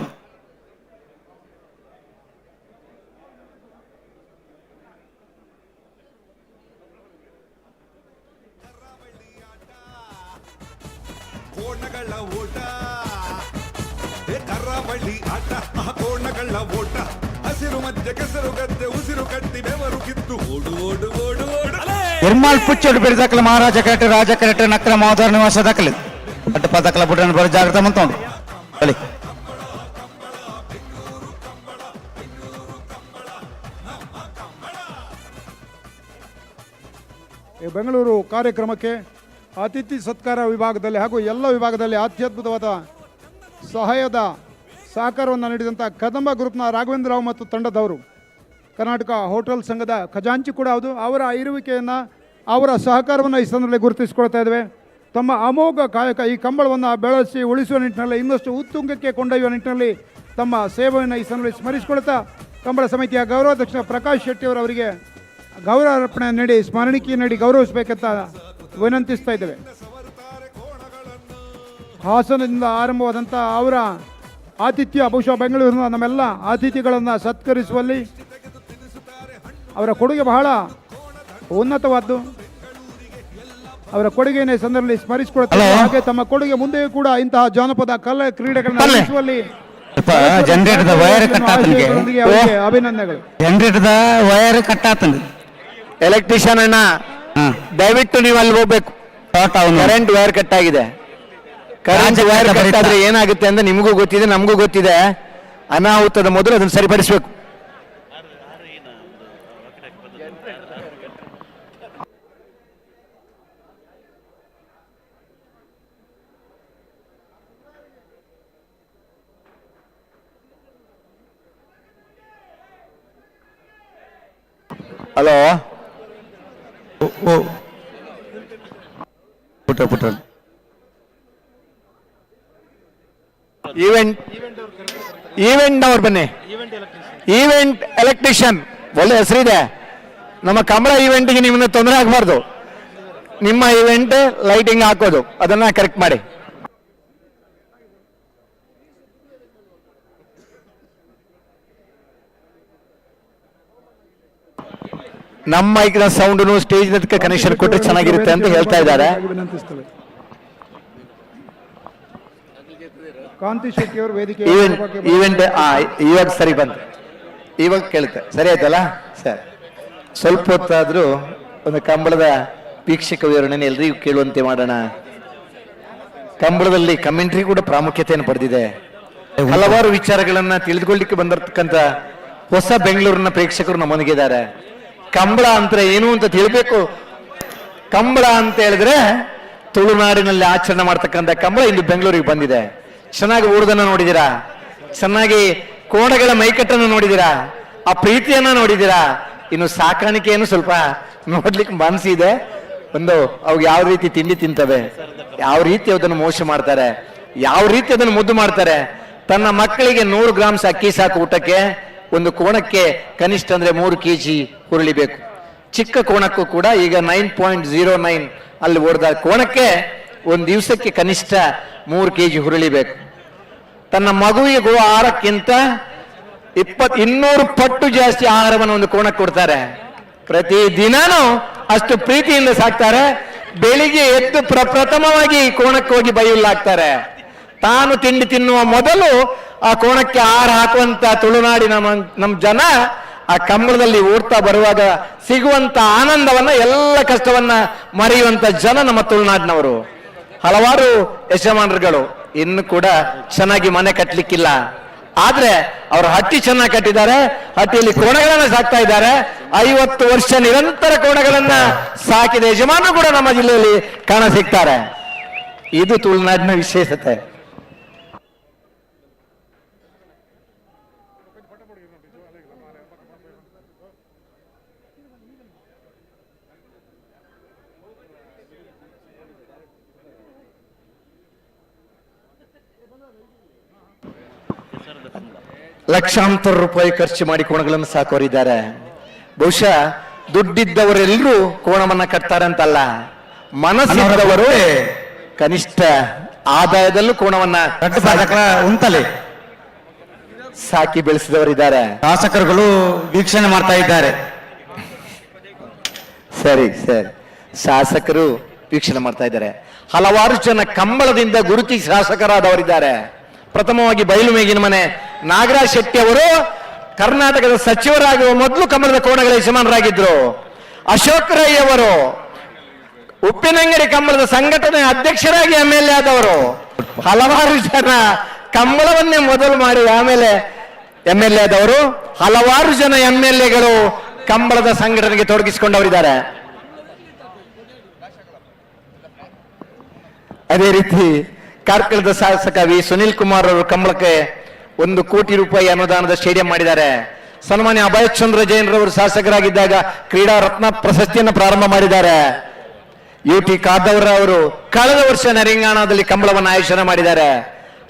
ಕೋಣಗಳ ಓಟ ಕರಾವಳಿ ಆಟ ಆ ಕೋಣಗಳ ಓಟ ಹಸಿರು ಮಧ್ಯೆ ಕೆಸರು ಗದ್ದೆ ಉಸಿರು ಕಟ್ಟಿ ಬೆವರು ಕಿತ್ತು ಓಡು ಓಡು ಓಡು ಓಡು ನಿರ್ಮಾಲ್ ಪುಚ್ಚೋಡು ಬೆಳೆದಾಕಲ ಮಹಾರಾಜ ಕರೆಕ್ಟ್ ರಾಜ ಕರೆಕ್ಟ್ ನಕ್ಕಲ ಮಹೋದರ ನಿವಾಸ ದಾಖಲೆ ಅಡ್ಡಪ್ಪ ದಾಖಲ ಬುಟ್ರನಿ ಬರೋ ಜಾಗ್ರತ್ತ ಮೊತ್ತ ಉಂಡು ಬಲಿ ಈ ಬೆಂಗಳೂರು ಕಾರ್ಯಕ್ರಮಕ್ಕೆ ಅತಿಥಿ ಸತ್ಕಾರ ವಿಭಾಗದಲ್ಲಿ ಹಾಗೂ ಎಲ್ಲ ವಿಭಾಗದಲ್ಲಿ ಅತ್ಯದ್ಭುತವಾದ ಸಹಾಯದ ಸಹಕಾರವನ್ನು ನೀಡಿದಂಥ ಕದಂಬ ಗ್ರೂಪ್ನ ರಾಘವೇಂದ್ರ ರಾವ್ ಮತ್ತು ತಂಡದವರು, ಕರ್ನಾಟಕ ಹೋಟೆಲ್ ಸಂಘದ ಖಜಾಂಚಿ ಕೂಡ ಹೌದು, ಅವರ ಇರುವಿಕೆಯನ್ನು ಅವರ ಸಹಕಾರವನ್ನು ಈ ಸಂದರ್ಭದಲ್ಲಿ ಗುರುತಿಸಿಕೊಳ್ತಾ ಇದ್ದೇವೆ. ತಮ್ಮ ಅಮೋಘ ಕಾಯಕ ಈ ಕಂಬಳವನ್ನು ಬೆಳೆಸಿ ಉಳಿಸುವ ನಿಟ್ಟಿನಲ್ಲಿ ಇನ್ನಷ್ಟು ಉತ್ತುಂಗಕ್ಕೆ ಕೊಂಡೊಯ್ಯುವ ನಿಟ್ಟಿನಲ್ಲಿ ತಮ್ಮ ಸೇವೆಯನ್ನು ಈ ಸಂದರ್ಭದಲ್ಲಿ ಸ್ಮರಿಸಿಕೊಳ್ತಾ ಕಂಬಳ ಸಮಿತಿಯ ಗೌರವಾಧ್ಯಕ್ಷ ಪ್ರಕಾಶ್ ಶೆಟ್ಟಿಯವರವರಿಗೆ ಗೌರವಾರ್ಪಣೆ ನೀಡಿ ಸ್ಮರಣಿಕೆ ನೀಡಿ ಗೌರವಿಸಬೇಕಂತ ವಿನಂತಿಸ್ತಾ ಇದ್ದೇವೆ. ಹಾಸನದಿಂದ ಆರಂಭವಾದಂಥ ಅವರ ಆತಿಥ್ಯ ಬಹುಶಃ ಬೆಂಗಳೂರಿನ ನಮ್ಮೆಲ್ಲ ಅತಿಥಿಗಳನ್ನು ಸತ್ಕರಿಸುವಲ್ಲಿ ಅವರ ಕೊಡುಗೆ ಬಹಳ ಉನ್ನತವಾದ್ದು. ಅವರ ಕೊಡುಗೆಯನ್ನು ಈ ಸಂದರ್ಭದಲ್ಲಿ ಸ್ಮರಿಸಿಕೊಳ್ತಾರೆ. ಹಾಗೆ ತಮ್ಮ ಕೊಡುಗೆ ಮುಂದೆಯೂ ಕೂಡ ಇಂತಹ ಜಾನಪದ ಕಲೆ ಕ್ರೀಡೆಗಳನ್ನು ನಡೆಸುವಲ್ಲಿ ಜನರೇಟರ್ದ ವೈರ್ ಅವರಿಗೆ ಅಭಿನಂದನೆಗಳು. ಜನರೇಟರ್ದ ವೈರ್ ಕಟ್ಟಾತಂದು ಎಲೆಕ್ಟ್ರಿಷಿಯನ್ ಅಣ್ಣ, ದಯವಿಟ್ಟು ನೀವು ಅಲ್ಲಿ ಹೋಗ್ಬೇಕು. ಕರೆಂಟ್ ವೈರ್ ಕಟ್ ಆಗಿದೆ. ಕರೆಂಟ್ ವೈರ್ ಕಟ್ ಆದ್ರೆ ಏನಾಗುತ್ತೆ ಅಂತ ನಿಮಗೂ ಗೊತ್ತಿದೆ, ನಮಗೂ ಗೊತ್ತಿದೆ. ಅನಾಹುತದ ಮೊದಲು ಅದನ್ನು ಸರಿಪಡಿಸಬೇಕು. ಹಲೋ, ಪುಟ್ಟ ಈವೆಂಟ್ ಅವ್ರು ಬನ್ನಿ. ಈವೆಂಟ್ ಎಲೆಕ್ಟ್ರಿಷಿಯನ್ ಒಳ್ಳೆ ಹೆಸರಿದೆ. ನಮ್ಮ ಕಂಬಳ ಈವೆಂಟ್ಗೆ ನಿಮ್ಮನ್ನ ತೊಂದರೆ ಆಗಬಾರ್ದು. ನಿಮ್ಮ ಈವೆಂಟ್ ಲೈಟಿಂಗ್ ಹಾಕೋದು, ಅದನ್ನ ಕರೆಕ್ಟ್ ಮಾಡಿ. ನಮ್ಮ ಮೈಕ್ನ ಸೌಂಡ್ನು ಸ್ಟೇಜ್ ಅದಕ್ಕೆ ಕನೆಕ್ಷನ್ ಕೊಟ್ಟರೆ ಚೆನ್ನಾಗಿರುತ್ತೆ ಅಂತ ಹೇಳ್ತಾ ಇದ್ದಾರೆ. ವಿನಂತಿಸ್ತೇವೆ. ಕಾಂತಿ ಶೆಟ್ಟಿ ಅವರು ವೇದಿಕೆ ಈವೆಂಟ್ ಇವಾಗ ಸರಿ ಬಂತು, ಇವಾಗ ಕೇಳುತ್ತೆ, ಸರಿ ಆಯ್ತಲ್ಲ ಸರ್. ಸ್ವಲ್ಪ ಹೊತ್ತಾದ್ರೂ ಒಂದು ಕಂಬಳದ ವೀಕ್ಷಕ ವಿವರಣೆ ಎಲ್ರಿಗೂ ಕೇಳುವಂತೆ ಮಾಡೋಣ. ಕಂಬಳದಲ್ಲಿ ಕಮೆಂಟ್ರಿ ಕೂಡ ಪ್ರಾಮುಖ್ಯತೆಯನ್ನು ಪಡೆದಿದೆ. ಹಲವಾರು ವಿಚಾರಗಳನ್ನ ತಿಳಿದುಕೊಳ್ಳಿಕ್ಕೆ ಬಂದಿರತಕ್ಕಂಥ ಹೊಸ ಬೆಂಗಳೂರಿನ ಪ್ರೇಕ್ಷಕರು ನಮ್ಮೊಂದಿಗಿದ್ದಾರೆ. ಕಂಬಳ ಅಂತ ಏನು ಅಂತ ತಿಳ್ಬೇಕು. ಕಂಬಳ ಅಂತ ಹೇಳಿದ್ರೆ ತುಳುನಾಡಿನಲ್ಲಿ ಆಚರಣೆ ಮಾಡ್ತಕ್ಕಂಥ ಕಂಬಳ ಇಂದು ಬೆಂಗಳೂರಿಗೆ ಬಂದಿದೆ. ಚೆನ್ನಾಗಿ ಊರ್ದನ್ನ ನೋಡಿದಿರಾ, ಚೆನ್ನಾಗಿ ಕೋಣಗಳ ಮೈಕಟ್ಟನ್ನು ನೋಡಿದಿರಾ, ಆ ಪ್ರೀತಿಯನ್ನ ನೋಡಿದಿರಾ. ಇನ್ನು ಸಾಕಾಣಿಕೆಯನ್ನು ಸ್ವಲ್ಪ ನೋಡ್ಲಿಕ್ಕೆ ಮನಸ್ಸಿದೆ. ಒಂದು ಅವು ಯಾವ ರೀತಿ ತಿಂಡಿ ತಿಂತವೆ, ಯಾವ ರೀತಿ ಅದನ್ನು ಮೋಸ ಮಾಡ್ತಾರೆ, ಯಾವ ರೀತಿ ಅದನ್ನು ಮುದ್ದು ಮಾಡ್ತಾರೆ. ತನ್ನ ಮಕ್ಕಳಿಗೆ 100 ಗ್ರಾಮ್ಸ್ ಅಕ್ಕಿ ಸಾಕು ಊಟಕ್ಕೆ. ಒಂದು ಕೋಣಕ್ಕೆ ಕನಿಷ್ಠ ಅಂದ್ರೆ 3 kg ಹುರುಳಿಬೇಕು. ಚಿಕ್ಕ ಕೋಣಕ್ಕೂ ಕೂಡ ಈಗ 9.09 ಅಲ್ಲಿ ಓಡಿದ ಕೋಣಕ್ಕೆ ಒಂದು ದಿವಸಕ್ಕೆ ಕನಿಷ್ಠ 3 kg ಹುರುಳಿಬೇಕು. ತನ್ನ ಮಗುವಿಗೆ ಕೊಡುವ ಆಹಾರಕ್ಕಿಂತ 200 ಪಟ್ಟು ಜಾಸ್ತಿ ಆಹಾರವನ್ನು ಒಂದು ಕೋಣಕ್ಕೆ ಕೊಡ್ತಾರೆ. ಪ್ರತಿದಿನನೂ ಅಷ್ಟು ಪ್ರೀತಿಯಿಂದ ಸಾಕ್ತಾರೆ. ಬೆಳಿಗ್ಗೆ ಎದ್ದು ಪ್ರಥಮವಾಗಿ ಕೋಣಕ್ಕೆ ಹೋಗಿ ಬೈಯುಲ್ಲಾಗ್ತಾರೆ. ತಾನು ತಿಂಡಿ ತಿನ್ನುವ ಮೊದಲು ಆ ಕೋಣಕ್ಕೆ ಆಹಾರ ಹಾಕುವಂತ ತುಳುನಾಡಿನ ನಮ್ಮ ಜನ ಆ ಕಂಬಳದಲ್ಲಿ ಓಡ್ತಾ ಬರುವಾಗ ಸಿಗುವಂತ ಆನಂದವನ್ನ, ಎಲ್ಲ ಕಷ್ಟವನ್ನ ಮರೆಯುವಂತ ಜನ ನಮ್ಮ ತುಳುನಾಡಿನವರು. ಹಲವಾರು ಯಜಮಾನರುಗಳು ಇನ್ನು ಕೂಡ ಚೆನ್ನಾಗಿ ಮನೆ ಕಟ್ಟಲಿಕ್ಕಿಲ್ಲ, ಆದ್ರೆ ಅವರು ಹಟ್ಟಿ ಚೆನ್ನಾಗಿ ಕಟ್ಟಿದ್ದಾರೆ. ಹಟ್ಟಿಯಲ್ಲಿ ಕೋಣಗಳನ್ನ ಸಾಕ್ತಾ ಇದ್ದಾರೆ. 50 ವರ್ಷ ನಿರಂತರ ಕೋಣಗಳನ್ನ ಸಾಕಿದ ಯಜಮಾನರು ಕೂಡ ನಮ್ಮ ಜಿಲ್ಲೆಯಲ್ಲಿ ಕಾಣ ಸಿಗ್ತಾರೆ. ಇದು ತುಳುನಾಡಿನ ವಿಶೇಷತೆ. ಲಕ್ಷಾಂತರ ರೂಪಾಯಿ ಖರ್ಚು ಮಾಡಿ ಕೋಣಗಳನ್ನು ಸಾಕೋರಿದ್ದಾರೆ. ಬಹುಶಃ ದುಡ್ಡಿದ್ದವರೆಲ್ಲರೂ ಕೋಣವನ್ನ ಕಟ್ತಾರೆ ಅಂತಲ್ಲ, ಮನಸ್ಸಿದ್ದವರು ಕನಿಷ್ಠ ಆದಾಯದಲ್ಲೂ ಕೋಣವನ್ನ ಗಟ್ಟು ಪಾದಕಲ ಉಂಟಲೆ ಸಾಕಿ ಬೆಳೆಸಿದವರಿದ್ದಾರೆ. ಶಾಸಕರುಗಳು ವೀಕ್ಷಣೆ ಮಾಡ್ತಾ ಇದ್ದಾರೆ. ಸರಿ ಸರಿ, ಶಾಸಕರು ವೀಕ್ಷಣೆ ಮಾಡ್ತಾ ಇದ್ದಾರೆ. ಹಲವಾರು ಜನ ಕಂಬಳದಿಂದ ಗುರುತಿ ಶಾಸಕರಾದವರಿದ್ದಾರೆ. ಪ್ರಥಮವಾಗಿ ಬಯಲು ಮೇಗಿನ ಮನೆ ನಾಗರಾಜ್ ಶೆಟ್ಟಿ ಅವರು ಕರ್ನಾಟಕದ ಸಚಿವರಾಗುವ ಮೊದಲು ಕಂಬಳದ ಕೋಣಗಳ ಯಜಮಾನರಾಗಿದ್ರು. ಅಶೋಕ್ ರೈ ಅವರು ಉಪ್ಪಿನಂಗಡಿ ಕಂಬಳದ ಸಂಘಟನೆ ಅಧ್ಯಕ್ಷರಾಗಿ MLA ಆದವರು. ಹಲವಾರು ಜನ ಕಂಬಳವನ್ನೇ ಮೊದಲು ಮಾಡಿ ಆಮೇಲೆ MLA ಆದವರು. ಹಲವಾರು ಜನ MLAಗಳು ಕಂಬಳದ ಸಂಘಟನೆಗೆ ತೊಡಗಿಸಿಕೊಂಡವರಿದ್ದಾರೆ. ಅದೇ ರೀತಿ ಕಾರ್ಕಳದ ಶಾಸಕ ವಿ ಸುನಿಲ್ ಕುಮಾರ್ ಅವರು ಕಂಬಳಕ್ಕೆ 1 ಕೋಟಿ ರೂಪಾಯಿ ಅನುದಾನದ ಸ್ಟೇಡಿಯಂ ಮಾಡಿದ್ದಾರೆ. ಸನ್ಮಾನ್ಯ ಅಭಯ್ ಚಂದ್ರ ಜೈನ್ ರವರು ಶಾಸಕರಾಗಿದ್ದಾಗ ಕ್ರೀಡಾ ರತ್ನ ಪ್ರಶಸ್ತಿಯನ್ನು ಪ್ರಾರಂಭ ಮಾಡಿದ್ದಾರೆ. UT ಖಾದರ್ ಅವರು ಕಳೆದ ವರ್ಷ ನರಿಂಗಾಣದಲ್ಲಿ ಕಂಬಳವನ್ನು ಆಯೋಜನೆ ಮಾಡಿದ್ದಾರೆ.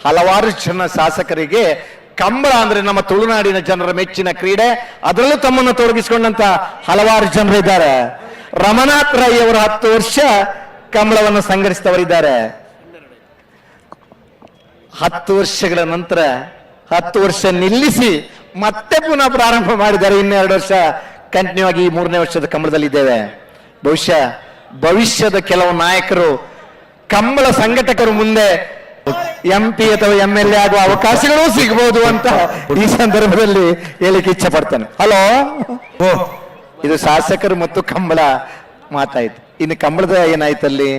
ಹಲವಾರು ಜನ ಶಾಸಕರಿಗೆ ಕಂಬಳ ಅಂದ್ರೆ ನಮ್ಮ ತುಳುನಾಡಿನ ಜನರ ಮೆಚ್ಚಿನ ಕ್ರೀಡೆ, ಅದರಲ್ಲೂ ತಮ್ಮನ್ನು ತೊಡಗಿಸಿಕೊಂಡಂತ ಹಲವಾರು ಜನರು ಇದ್ದಾರೆ. ರಮನಾಥ್ ರೈ ಅವರು 10 ವರ್ಷ ಕಂಬಳವನ್ನು ಸಂಘಟಿಸಿದವರಿದ್ದಾರೆ. 10 ವರ್ಷಗಳ ನಂತರ 10 ವರ್ಷ ನಿಲ್ಲಿಸಿ ಮತ್ತೆ ಪುನಃ ಪ್ರಾರಂಭ ಮಾಡಿದ್ದಾರೆ. 2 ವರ್ಷ ಕಂಟಿನ್ಯೂ ಆಗಿ 3ನೇ ವರ್ಷದ ಕಂಬಳದಲ್ಲಿ ಇದ್ದೇವೆ. ಬಹುಶಃ ಭವಿಷ್ಯದ ಕೆಲವು ನಾಯಕರು ಕಂಬಳ ಸಂಘಟಕರು ಮುಂದೆ MP ಅಥವಾ MLA ಆಗುವ ಅವಕಾಶಗಳೂ ಸಿಗಬಹುದು ಅಂತ ಈ ಸಂದರ್ಭದಲ್ಲಿ ಹೇಳಿಕ್ಕೆ ಇಚ್ಛೆ ಪಡ್ತೇನೆ. ಹಲೋ, ಇದು ಶಾಸಕರು ಮತ್ತು ಕಂಬಳ ಮಾತಾಯ್ತು. ಇನ್ನು ಕಂಬಳದ ಏನಾಯ್ತಲ್ಲಿ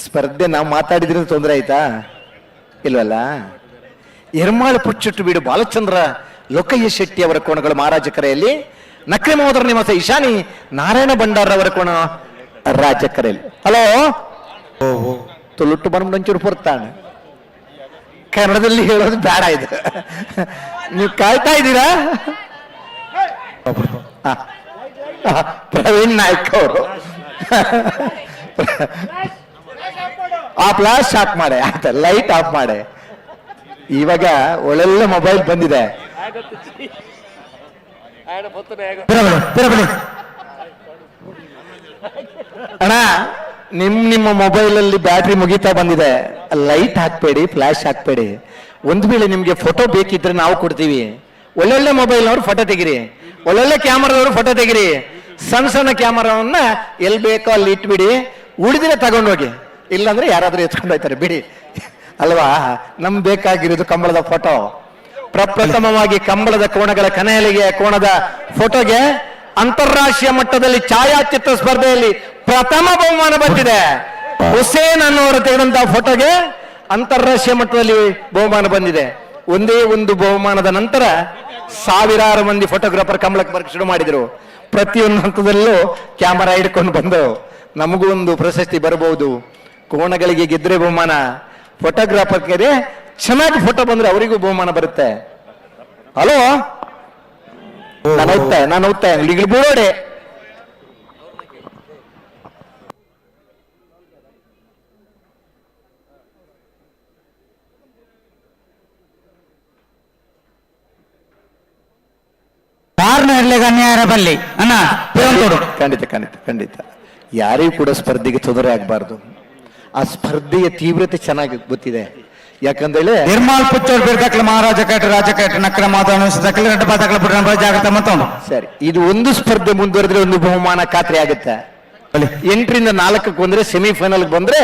ಸ್ಪರ್ಧೆ ನಾವು ಮಾತಾಡಿದ್ರೆ ತೊಂದರೆ ಆಯ್ತಾ? ಇಲ್ವಲ್ಲ. ಎರ್ಮಾಳು ಪುಚ್ಚುಟ್ಟು ಬೀಡು ಬಾಲಚಂದ್ರ ಲೋಕಯ್ಯ ಶೆಟ್ಟಿ ಅವರ ಕೋಣಗಳು ಮಹಾರಾಜಕರೆಯಲ್ಲಿ, ನಕ್ರೆ ಮಹೋದರ ನಿವಾಸ ಇಶಾನಿ ನಾರಾಯಣ ಭಂಡಾರ ಅವರ ಕೋಣ ರಾಜಕರೆಯಲ್ಲಿ. ಹಲೋ, ತುಳುಟ್ಟು ಬಂದ್ಬಿಟ್ಟು ಒಂಚೂರು ಬರ್ತಾನೆ. ಕನ್ನಡದಲ್ಲಿ ಹೇಳೋದು ಬೇಡ ಇದು. ನೀವು ಕಾಯ್ತಾ ಇದ್ದೀರಾ? ಪ್ರವೀಣ್ ನಾಯ್ಕ್ ಅವರು ಆ ಫ್ಲಾಶ್ ಆಫ್ ಮಾಡೆ, ಲೈಟ್ ಆಫ್ ಮಾಡೆ. ಇವಾಗ ಒಳ್ಳೆ ಮೊಬೈಲ್ ಬಂದಿದೆ. ಅಣ್ಣ, ನಿಮ್ಮ ಮೊಬೈಲ್ ಅಲ್ಲಿ ಬ್ಯಾಟ್ರಿ ಮುಗಿತಾ ಬಂದಿದೆ. ಲೈಟ್ ಹಾಕ್ಬೇಡಿ, ಫ್ಲಾಶ್ ಹಾಕ್ಬೇಡಿ. ಒಂದು ವೇಳೆ ನಿಮ್ಗೆ ಫೋಟೋ ಬೇಕಿದ್ರೆ ನಾವು ಕೊಡ್ತೀವಿ. ಒಳ್ಳೊಳ್ಳೆ ಮೊಬೈಲ್ನವ್ರು ಫೋಟೋ ತೆಗಿರಿ, ಒಳ್ಳೊಳ್ಳೆ ಕ್ಯಾಮರಾದವರು ಫೋಟೋ ತೆಗಿರಿ. ಸಣ್ಣ ಸಣ್ಣ ಕ್ಯಾಮರಾವನ್ನ ಎಲ್ಲಿ ಬೇಕೋ ಅಲ್ಲಿ ಇಟ್ಬಿಡಿ, ಉಳಿದ್ರೆ ತಗೊಂಡೋಗಿ, ಇಲ್ಲಾಂದ್ರೆ ಯಾರಾದ್ರೂ ಎತ್ಕೊಂಡು ಹೋಗ್ತಾರೆ ಬಿಡಿ ಅಲ್ವಾ. ನಮ್ಗೆ ಬೇಕಾಗಿರೋದು ಕಂಬಳದ ಫೋಟೋ. ಪ್ರಪ್ರಥಮವಾಗಿ ಕಂಬಳದ ಕೋಣಗಳ ಕನೆಯಲಿಗೆ ಕೋಣದ ಫೋಟೋಗೆ ಅಂತಾರಾಷ್ಟ್ರೀಯ ಮಟ್ಟದಲ್ಲಿ ಛಾಯಾಚಿತ್ರ ಸ್ಪರ್ಧೆಯಲ್ಲಿ ಪ್ರಥಮ ಬಹುಮಾನ ಬಂದಿದೆ. ಹುಸೇನ್ ಅನ್ನೋರು ತೆಗೆದಂತಹ ಫೋಟೋಗೆ ಅಂತಾರಾಷ್ಟ್ರೀಯ ಮಟ್ಟದಲ್ಲಿ ಬಹುಮಾನ ಬಂದಿದೆ. ಒಂದೇ ಒಂದು ಬಹುಮಾನದ ನಂತರ ಸಾವಿರಾರು ಮಂದಿ ಫೋಟೋಗ್ರಾಫರ್ ಕಂಬಳಕ್ಕೆ ಬರಕ್ಕೆ ಶುರು ಮಾಡಿದ್ರು. ಪ್ರತಿಯೊಂದು ಹಂತದಲ್ಲೂ ಕ್ಯಾಮರಾ ಹಿಡ್ಕೊಂಡು ಬಂದು ನಮಗೂ ಒಂದು ಪ್ರಶಸ್ತಿ ಬರಬಹುದು. ಕೋಣಗಳಿಗೆ ಗೆದ್ರೆ ಬಹುಮಾನ, ಫೋಟೋಗ್ರಾಫರ್ಗೆ ಚೆನ್ನಾಗಿ ಫೋಟೋ ಬಂದ್ರೆ ಅವರಿಗೂ ಬಹುಮಾನ ಬರುತ್ತೆ. ಹಲೋ, ನಾನು ಓದ್ತಾ ಈಗ ಬೋರ್ಡೆ ಅನ್ಯಾಯ ಬಲ್ಲಿ ಅಣ್ಣ. ಖಂಡಿತ ಖಂಡಿತ ಖಂಡಿತ ಯಾರಿಗೂ ಕೂಡ ಸ್ಪರ್ಧೆಗೆ ತೊಂದರೆ ಆಗಬಾರ್ದು. ಆ ಸ್ಪರ್ಧೆಯ ತೀವ್ರತೆ ಚೆನ್ನಾಗಿ ಗೊತ್ತಿದೆ. ಯಾಕಂದ್ರೆ ನಿರ್ಮಾಲ್ ಪುಚ್ಚೋರ್ ಬೇರ್ದಾಕ್ಲ ಮಹಾರಾಜ ಕೇಟ ರಾಜ ಕೇಟ ನಕ್ರ ಮಾತಾಡೋದಕ್ಲ ರೆಡ್ಡ ಪಾತಕ್ಲ ಬಿಟ್ಟ ಜಾಗ್ರತೆ ಮತ್ತೊಂದು. ಸರಿ, ಇದು ಒಂದು ಸ್ಪರ್ಧೆ ಮುಂದುವರೆದ್ರೆ ಒಂದು ಬಹುಮಾನ ಖಾತ್ರಿ ಆಗುತ್ತೆ. 8ರಿಂದ 4ಕ್ಕೆ ಬಂದ್ರೆ ಸೆಮಿಫೈನಲ್ ಬಂದ್ರೆ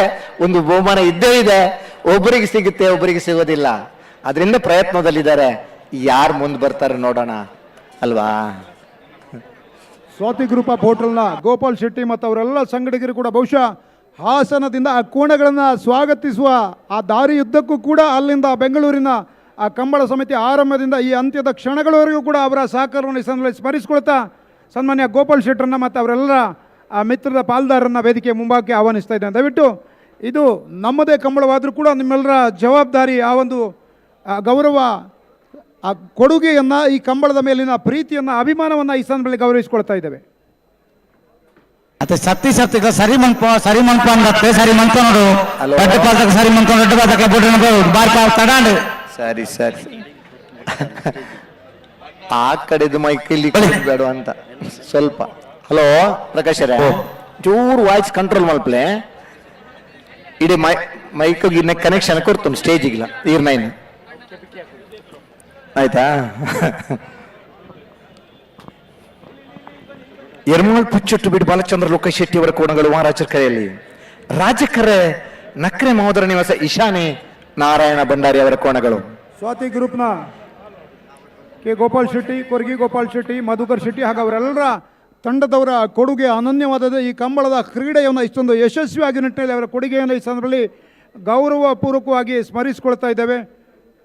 ಒಂದು ಬಹುಮಾನ ಇದ್ದೇ ಇದೆ. ಒಬ್ಬರಿಗೆ ಸಿಗುತ್ತೆ, ಒಬ್ಬರಿಗೆ ಸಿಗೋದಿಲ್ಲ. ಅದರಿಂದ ಪ್ರಯತ್ನದಲ್ಲಿದ್ದಾರೆ. ಯಾರು ಮುಂದೆ ಬರ್ತಾರೆ ನೋಡೋಣ ಅಲ್ವಾ. ಸ್ವಾತಿ ಗ್ರೂಪ್ ಆಫ್ ಹೋಟೆಲ್ನ ಗೋಪಾಲ್ ಶೆಟ್ಟಿ ಮತ್ತು ಅವರೆಲ್ಲ ಸಂಘಟಕರು ಕೂಡ ಬಹುಶಃ ಹಾಸನದಿಂದ ಆ ಕೋಣಗಳನ್ನು ಸ್ವಾಗತಿಸುವ ಆ ದಾರಿಯುದ್ದಕ್ಕೂ ಕೂಡ ಅಲ್ಲಿಂದ ಬೆಂಗಳೂರಿನ ಆ ಕಂಬಳ ಸಮಿತಿ ಆರಂಭದಿಂದ ಈ ಅಂತ್ಯದ ಕ್ಷಣಗಳವರೆಗೂ ಕೂಡ ಅವರ ಸಹಕಾರವನ್ನು ಈ ಸಂದರ್ಭದಲ್ಲಿ ಸ್ಮರಿಸಿಕೊಳ್ತಾ ಸನ್ಮಾನ್ಯ ಗೋಪಾಲ್ ಶೆಟ್ಟರನ್ನ ಮತ್ತು ಅವರೆಲ್ಲರ ಆ ಮಿತ್ರದ ಪಾಲ್ದಾರರನ್ನ ವೇದಿಕೆ ಮುಂಭಾಗಕ್ಕೆ ಆಹ್ವಾನಿಸ್ತಾ ಇದ್ದೇನೆ. ದಯವಿಟ್ಟು ಇದು ನಮ್ಮದೇ ಕಂಬಳವಾದರೂ ಕೂಡ ನಿಮ್ಮೆಲ್ಲರ ಜವಾಬ್ದಾರಿ, ಆ ಒಂದು ಗೌರವ, ಆ ಕೊಡುಗೆಯನ್ನು, ಈ ಕಂಬಳದ ಮೇಲಿನ ಪ್ರೀತಿಯನ್ನು, ಅಭಿಮಾನವನ್ನು ಈ ಸಂದರ್ಭದಲ್ಲಿ ಗೌರವಿಸಿಕೊಳ್ತಾ ಇದ್ದೇವೆ. ಮತ್ತೆ ಸತ್ತಿ ಸರಿ ಮನ್ಪ ಅಂದತ್ತೆ ಸರಿ ಮಂತ ನೋಡು ದೊಡ್ಡ ಪಾತಕ ಸರಿ ಮಂತ ದೊಡ್ಡ ಪಾತಕ ಬಿಡ್ರ ಬಾರ್ಕ ತಡಾಂಡು. ಸರಿ ಸರಿ, ಆ ಕಡೆದು ಮೈಕಲ್ಲಿ ಬೇಡ ಅಂತ ಸ್ವಲ್ಪ. ಹಲೋ ಪ್ರಕಾಶ್ ಅವರೇ, ಚೂರು ವಾಯ್ಸ್ ಕಂಟ್ರೋಲ್ ಮಲ್ಪಲೆ. ಇಡೀ ಮೈಕಿಗೆ ಇನ್ನ ಕನೆಕ್ಷನ್ ಕೊಡ್ತು ಸ್ಟೇಜಿಗಿಲ್ಲ ಈರ್ನೈನ್ ಆಯ್ತಾ. ಯರ್ಮಾಳ್ ಪುಚ್ಚೊಟ್ಟು ಬಿಡು ಬಾಲಚಂದ್ರ ಲೋಕೇಶ್ ಶೆಟ್ಟಿ ಅವರ ಕೋಣಗಳು ಮಹಾರಾಜರ ಕರೆಯಲ್ಲಿ. ರಾಜಕರೆ ನಕ್ರೆ ಮಹೋದರ ನಿವಾಸ ಈಶಾನೆ ನಾರಾಯಣ ಭಂಡಾರಿ ಅವರ ಕೋಣಗಳು. ಸ್ವಾತಿ ಗ್ರೂಪ್ನ ಕೆ ಗೋಪಾಲ್ ಶೆಟ್ಟಿ, ಕೊರ್ಗಿ ಗೋಪಾಲ್ ಶೆಟ್ಟಿ, ಮಧುಕರ್ ಶೆಟ್ಟಿ ಹಾಗೂ ಅವರೆಲ್ಲರ ತಂಡದವರ ಕೊಡುಗೆ ಅನನ್ಯವಾದದ್ದು. ಈ ಕಂಬಳದ ಕ್ರೀಡೆಯನ್ನು ಇಷ್ಟೊಂದು ಯಶಸ್ವಿಯಾಗಿ ನಿಟ್ಟಿನಲ್ಲಿ ಅವರ ಕೊಡುಗೆಯನ್ನು ಈ ಸಂದರ್ಭದಲ್ಲಿ ಗೌರವಪೂರ್ವಕವಾಗಿ ಸ್ಮರಿಸಿಕೊಳ್ತಾ ಇದ್ದೇವೆ.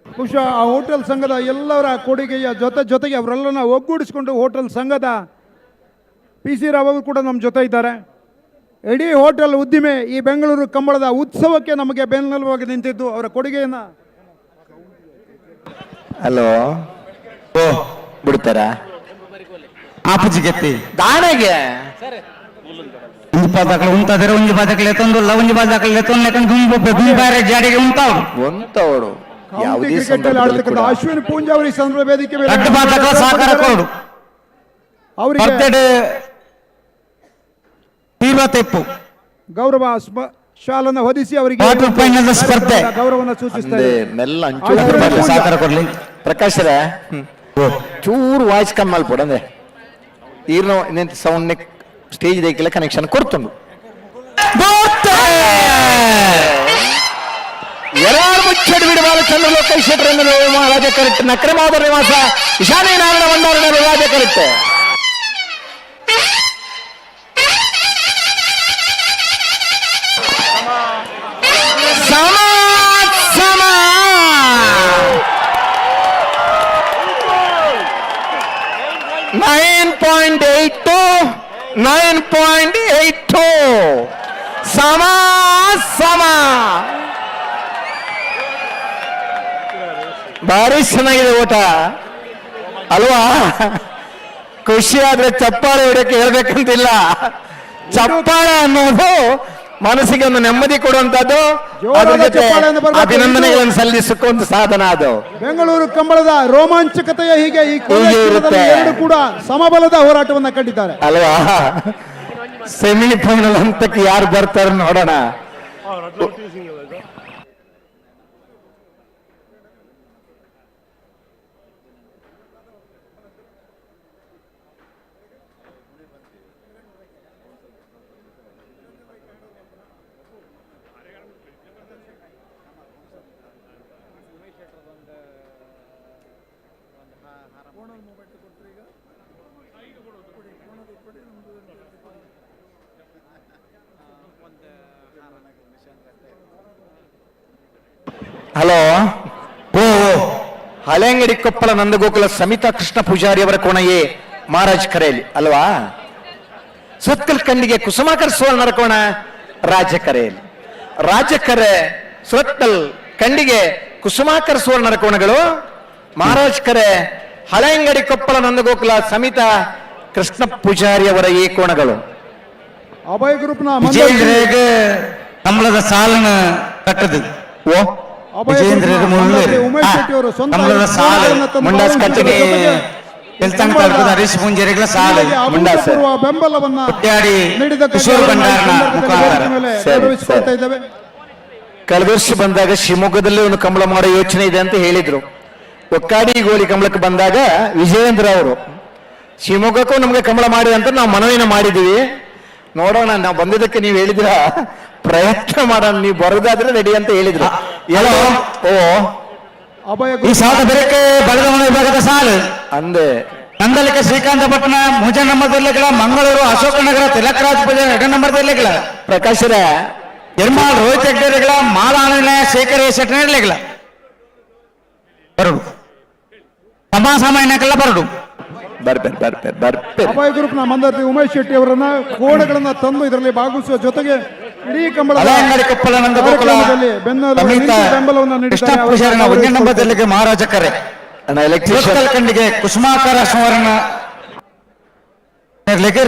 ಬಹುಶಃ ಆ ಹೋಟೆಲ್ ಸಂಘದ ಎಲ್ಲರ ಕೊಡುಗೆಯ ಜೊತೆಗೆ ಅವರೆಲ್ಲರನ್ನ ಒಗ್ಗೂಡಿಸಿಕೊಂಡು ಹೋಟೆಲ್ ಸಂಘದ PC ರಾವ್ ಅವರು ಕೂಡ ನಮ್ಮ ಜೊತೆ ಇದ್ದಾರೆ. ಇಡೀ ಹೋಟೆಲ್ ಉದ್ದಿಮೆ ಈ ಬೆಂಗಳೂರು ಕಂಬಳದ ಉತ್ಸವಕ್ಕೆ ನಮಗೆ ಬೆನ್ನೆಲುಬಾಗಿ ನಿಂತಿದ್ದು ಅವರ ಕೊಡುಗೆಯನ್ನು. ಹಲೋ ಓ ಬಿಡ್ತಾರ ಆಪುಜಿಗೆತ್ತಿ ದಾಣೆಗೆ ಒಂಜಿ ಪಾದಕಲು ಉಂಟಾದರೆ ಒಂಜಿ ಪಾದಕಲು ಎತ್ತೊಂದುಲ್ಲ, ಒಂಜಿ ಪಾದಕಲು ಎತ್ತೊಂದು ಗುಂಪಾರೆ ಜಾಡಿಗೆ ಉಂಟಾವು ಒಂತವಡು ಕೌಂಟಿ ಕ್ರಿಕೆಟ್ ಅಲ್ಲಿ ಆಡ್ತಕ್ಕಂಥ ಅಶ್ವಿನ್ ಪೂಂಜಾ ಅವರು ಈ ಸಂದರ್ಭ ವೇದಿಕೆ ಮೇಲೆ ದೊಡ್ಡ ಪಾದಕ ಸಹಕಾರ ಕೊಡು ಅವರಿಗೆ ಬರ್ತಡೆ ತೀವ್ರ ತೆಪ್ಪು ಗೌರವ ಶಾಲನ್ನು ಹೊದಿಸಿ ಅವರಿಗೆ ಕ್ವಾರ್ಟರ್ ಫೈನಲ್ ಸ್ಪರ್ಧೆ ಗೌರವವನ್ನು ಸೂಚಿಸ್ತಾರೆ. ಮೆಲ್ಲ ಸಹಕಾರ ಕೊಡ್ಲಿ. ಪ್ರಕಾಶ್ ಚೂರು ವಾಯ್ಸ್ ಕಮ್ಮಿ ಅಲ್ಪಡ ಅಂದ್ರೆ ಈರ್ನ ಸೌಂಡ್ ಸ್ಟೇಜ್ ದೇಕಿಲ್ಲ ಕನೆಕ್ಷನ್ ಕೊಡ್ತುಂಡು. ಎರಡು ಮುಚ್ಚಡಿ ಬಿಡು ಬಾಲಚಂದ್ರ ಲೋಕೇಶ್ ಶೆಟ್ಟಿ ರಾಜ ಕರೆಕ್ಟ್ ನಕ್ರೆ ಮಹೋದರ ನಿವಾಸ ಈಶಾನೆ ನಾರಾಯಣ ಭಂಡಾರಿ ರಾಜ ಕರೆಕ್ಟ್. ಭಾರಿ ಚೆನ್ನಾಗಿದೆ ಓಟ ಅಲ್ವಾ? ಖುಷಿ ಆದ್ರೆ ಚಪ್ಪಾಳೆ ಹೊಡೆಯಕ್ಕೆ ಹೇಳ್ಬೇಕಂತಿಲ್ಲ. ಚಪ್ಪಾಳೆ ಅನ್ನೋದು ಮನಸ್ಸಿಗೆ ಒಂದು ನೆಮ್ಮದಿ ಕೊಡುವಂತದ್ದು, ಅದ್ರ ಜೊತೆ ಅಭಿನಂದನೆಗಳನ್ನು ಸಲ್ಲಿಸಕ್ಕೊಂದು ಸಾಧನ ಅದು. ಬೆಂಗಳೂರು ಕಂಬಳದ ರೋಮಾಂಚಕತೆಯ ಹೀಗೆ ಈ ಎರಡು ಕೂಡ ಸಮಬಲದ ಹೋರಾಟವನ್ನ ಕಂಡಿದ್ದಾರೆ ಅಲ್ವಾ? ಸೆಮಿಫೈನಲ್ ಹಂತಕ್ಕೆ ಯಾರು ಬರ್ತಾರೆ ನೋಡೋಣ. ಹಲೋ ಓ ಹಳೆಂಗಡಿ ಕೊಪ್ಪಳ ನಂದಗೋಕುಲ ಸಮಿತಾ ಕೃಷ್ಣ ಪೂಜಾರಿ ಅವರ ಕೋಣೆಯೇ ಮಹಾರಾಜ್ ಕರೆಯಲ್ಲಿ ಅಲ್ವಾ? ಸುತ್ತಲ್ ಕಂಡಿಗೆ ಕುಸುಮಾಕರ್ ಸುವರ್ಣರ ಕೋಣ ರಾಜ ಕರೆಯಲ್ಲಿ. ರಾಜಕರೆ ಸುತ್ತಲ್ ಕಂಡಿಗೆ ಕುಸುಮಾಕರ್ ಸುವರ್ಣರ ಕೋಣಗಳು ಮಹಾರಾಜ್ ಕರೆ ಹಳೆಂಗಡಿ ಕೊಪ್ಪಳ ನಂದಗೋಕುಲ ಸಮಿತಾ ಕೃಷ್ಣ ಪೂಜಾರಿ ಅವರ ಈ ಕೋಣಗಳು. ಅಭಯ ಗ್ರೂಪ್ನ ವಿಜೇಂದ್ರಗೆ ಕಂಬಳದ ಸಾಲನ್ನು ಕಟ್ಟದು ಓ ವಿಜೇಂದ್ರ ಉಮೇಶ್ ಶೆಟ್ಟಿ ಅವರು ಸ್ವಂತ ಕಂಬಳದ ಸಾಲು ಮುಂಡಾಸ್ ಕಟ್ಟಿಗೆ ಹರೀಶ್ ಪೂಂಜರಿಗಳ ಸಾಲು ಮುಂಡಾಸ್ ಬೆಂಬಲವನ್ನ ನೀಡಿದ ಕಿಶೋರ್ ಭಂಡಾರನ ಮುಖಾಂತರ ಗೌರವಿಸಿಕೊಳ್ತಾ ಇದ್ದೇವೆ. ಕಳೆದ ವರ್ಷ ಬಂದಾಗ ಶಿವಮೊಗ್ಗದಲ್ಲಿ ಒಂದು ಕಂಬಳ ಮಾಡೋ ಯೋಚನೆ ಇದೆ ಅಂತ ಹೇಳಿದ್ರು. ಒಕ್ಕಾಡಿ ಗೋಲಿ ಕಂಬಳಕ್ಕೆ ಬಂದಾಗ ವಿಜಯೇಂದ್ರ ಅವರು ಶಿವಮೊಗ್ಗಕ್ಕೂ ನಮಗೆ ಕಂಬಳ ಮಾಡಿ ಅಂತ ನಾವು ಮನವಿನ ಮಾಡಿದೀವಿ. ನೋಡೋಣ, ನಾವು ಬಂದಿದ್ದಕ್ಕೆ ನೀವು ಹೇಳಿದ್ರ ಪ್ರಯತ್ನ ಮಾಡೋಣ, ನೀವು ಬರೋದಾದ್ರೆ ರೆಡಿ ಅಂತ ಹೇಳಿದ್ರು. ಎಲ್ಲೋ ಓ ಈ ಸಾಲ ಬೆರಕೆ ಬಲಗಮನ ವಿಭಾಗದ ಸಾಲು ಅಂದೆ ನಂದಲಿಕೆ ಶ್ರೀಕಾಂತಪಟ್ಟಣ ಮುಜ ನಂಬರ್ದಲ್ಲಿಗಳ ಮಂಗಳೂರು ಅಶೋಕನಗರ ತಿಲಕರಾಜ್ ಪೂಜೆ 2 ನಂಬರ್ದಲ್ಲಿಗಳ ಪ್ರಕಾಶರ ಎರ್ಮಾಳ್ ರೋಹಿತ್ ಹೆಗ್ಡೆರಿಗಳ ಮಾಲಾನ ಶೇಖರ ಶೆಟ್ಟನಗಳಿಗಳ ಬರಡು ಸಮಾಸಾಮಾನ್ಯಕ್ಕೆಲ್ಲ ಬರಡು ಅಭಯ ಗ್ರೂಪ್ನ ಮಂದರ್ತಿ ಉಮೇಶ್ ಶೆಟ್ಟಿ ಅವರನ್ನ ಕೋಣಗಳನ್ನ ತಂದು ಇದರಲ್ಲಿ ಭಾಗವಹಿಸುವ ಜೊತೆಗೆ ಇಡೀ ಕಂಬಳದ ಕೊಪ್ಪಳ ನಂದಗೋಕುಲ ಬೆಂಬಲವನ್ನು ನೀಡಿದ್ದಾರೆ. ನಂಬರ್ದಲ್ಲಿಗೆ ಮಹಾರಾಜ ಕರೆ ಎಲೆಕ್ಟ್ರಿಕಲ್ ಕಂಡಿಗೆ ಕುಸುಮಾಕರ ಸುವರ್ಣ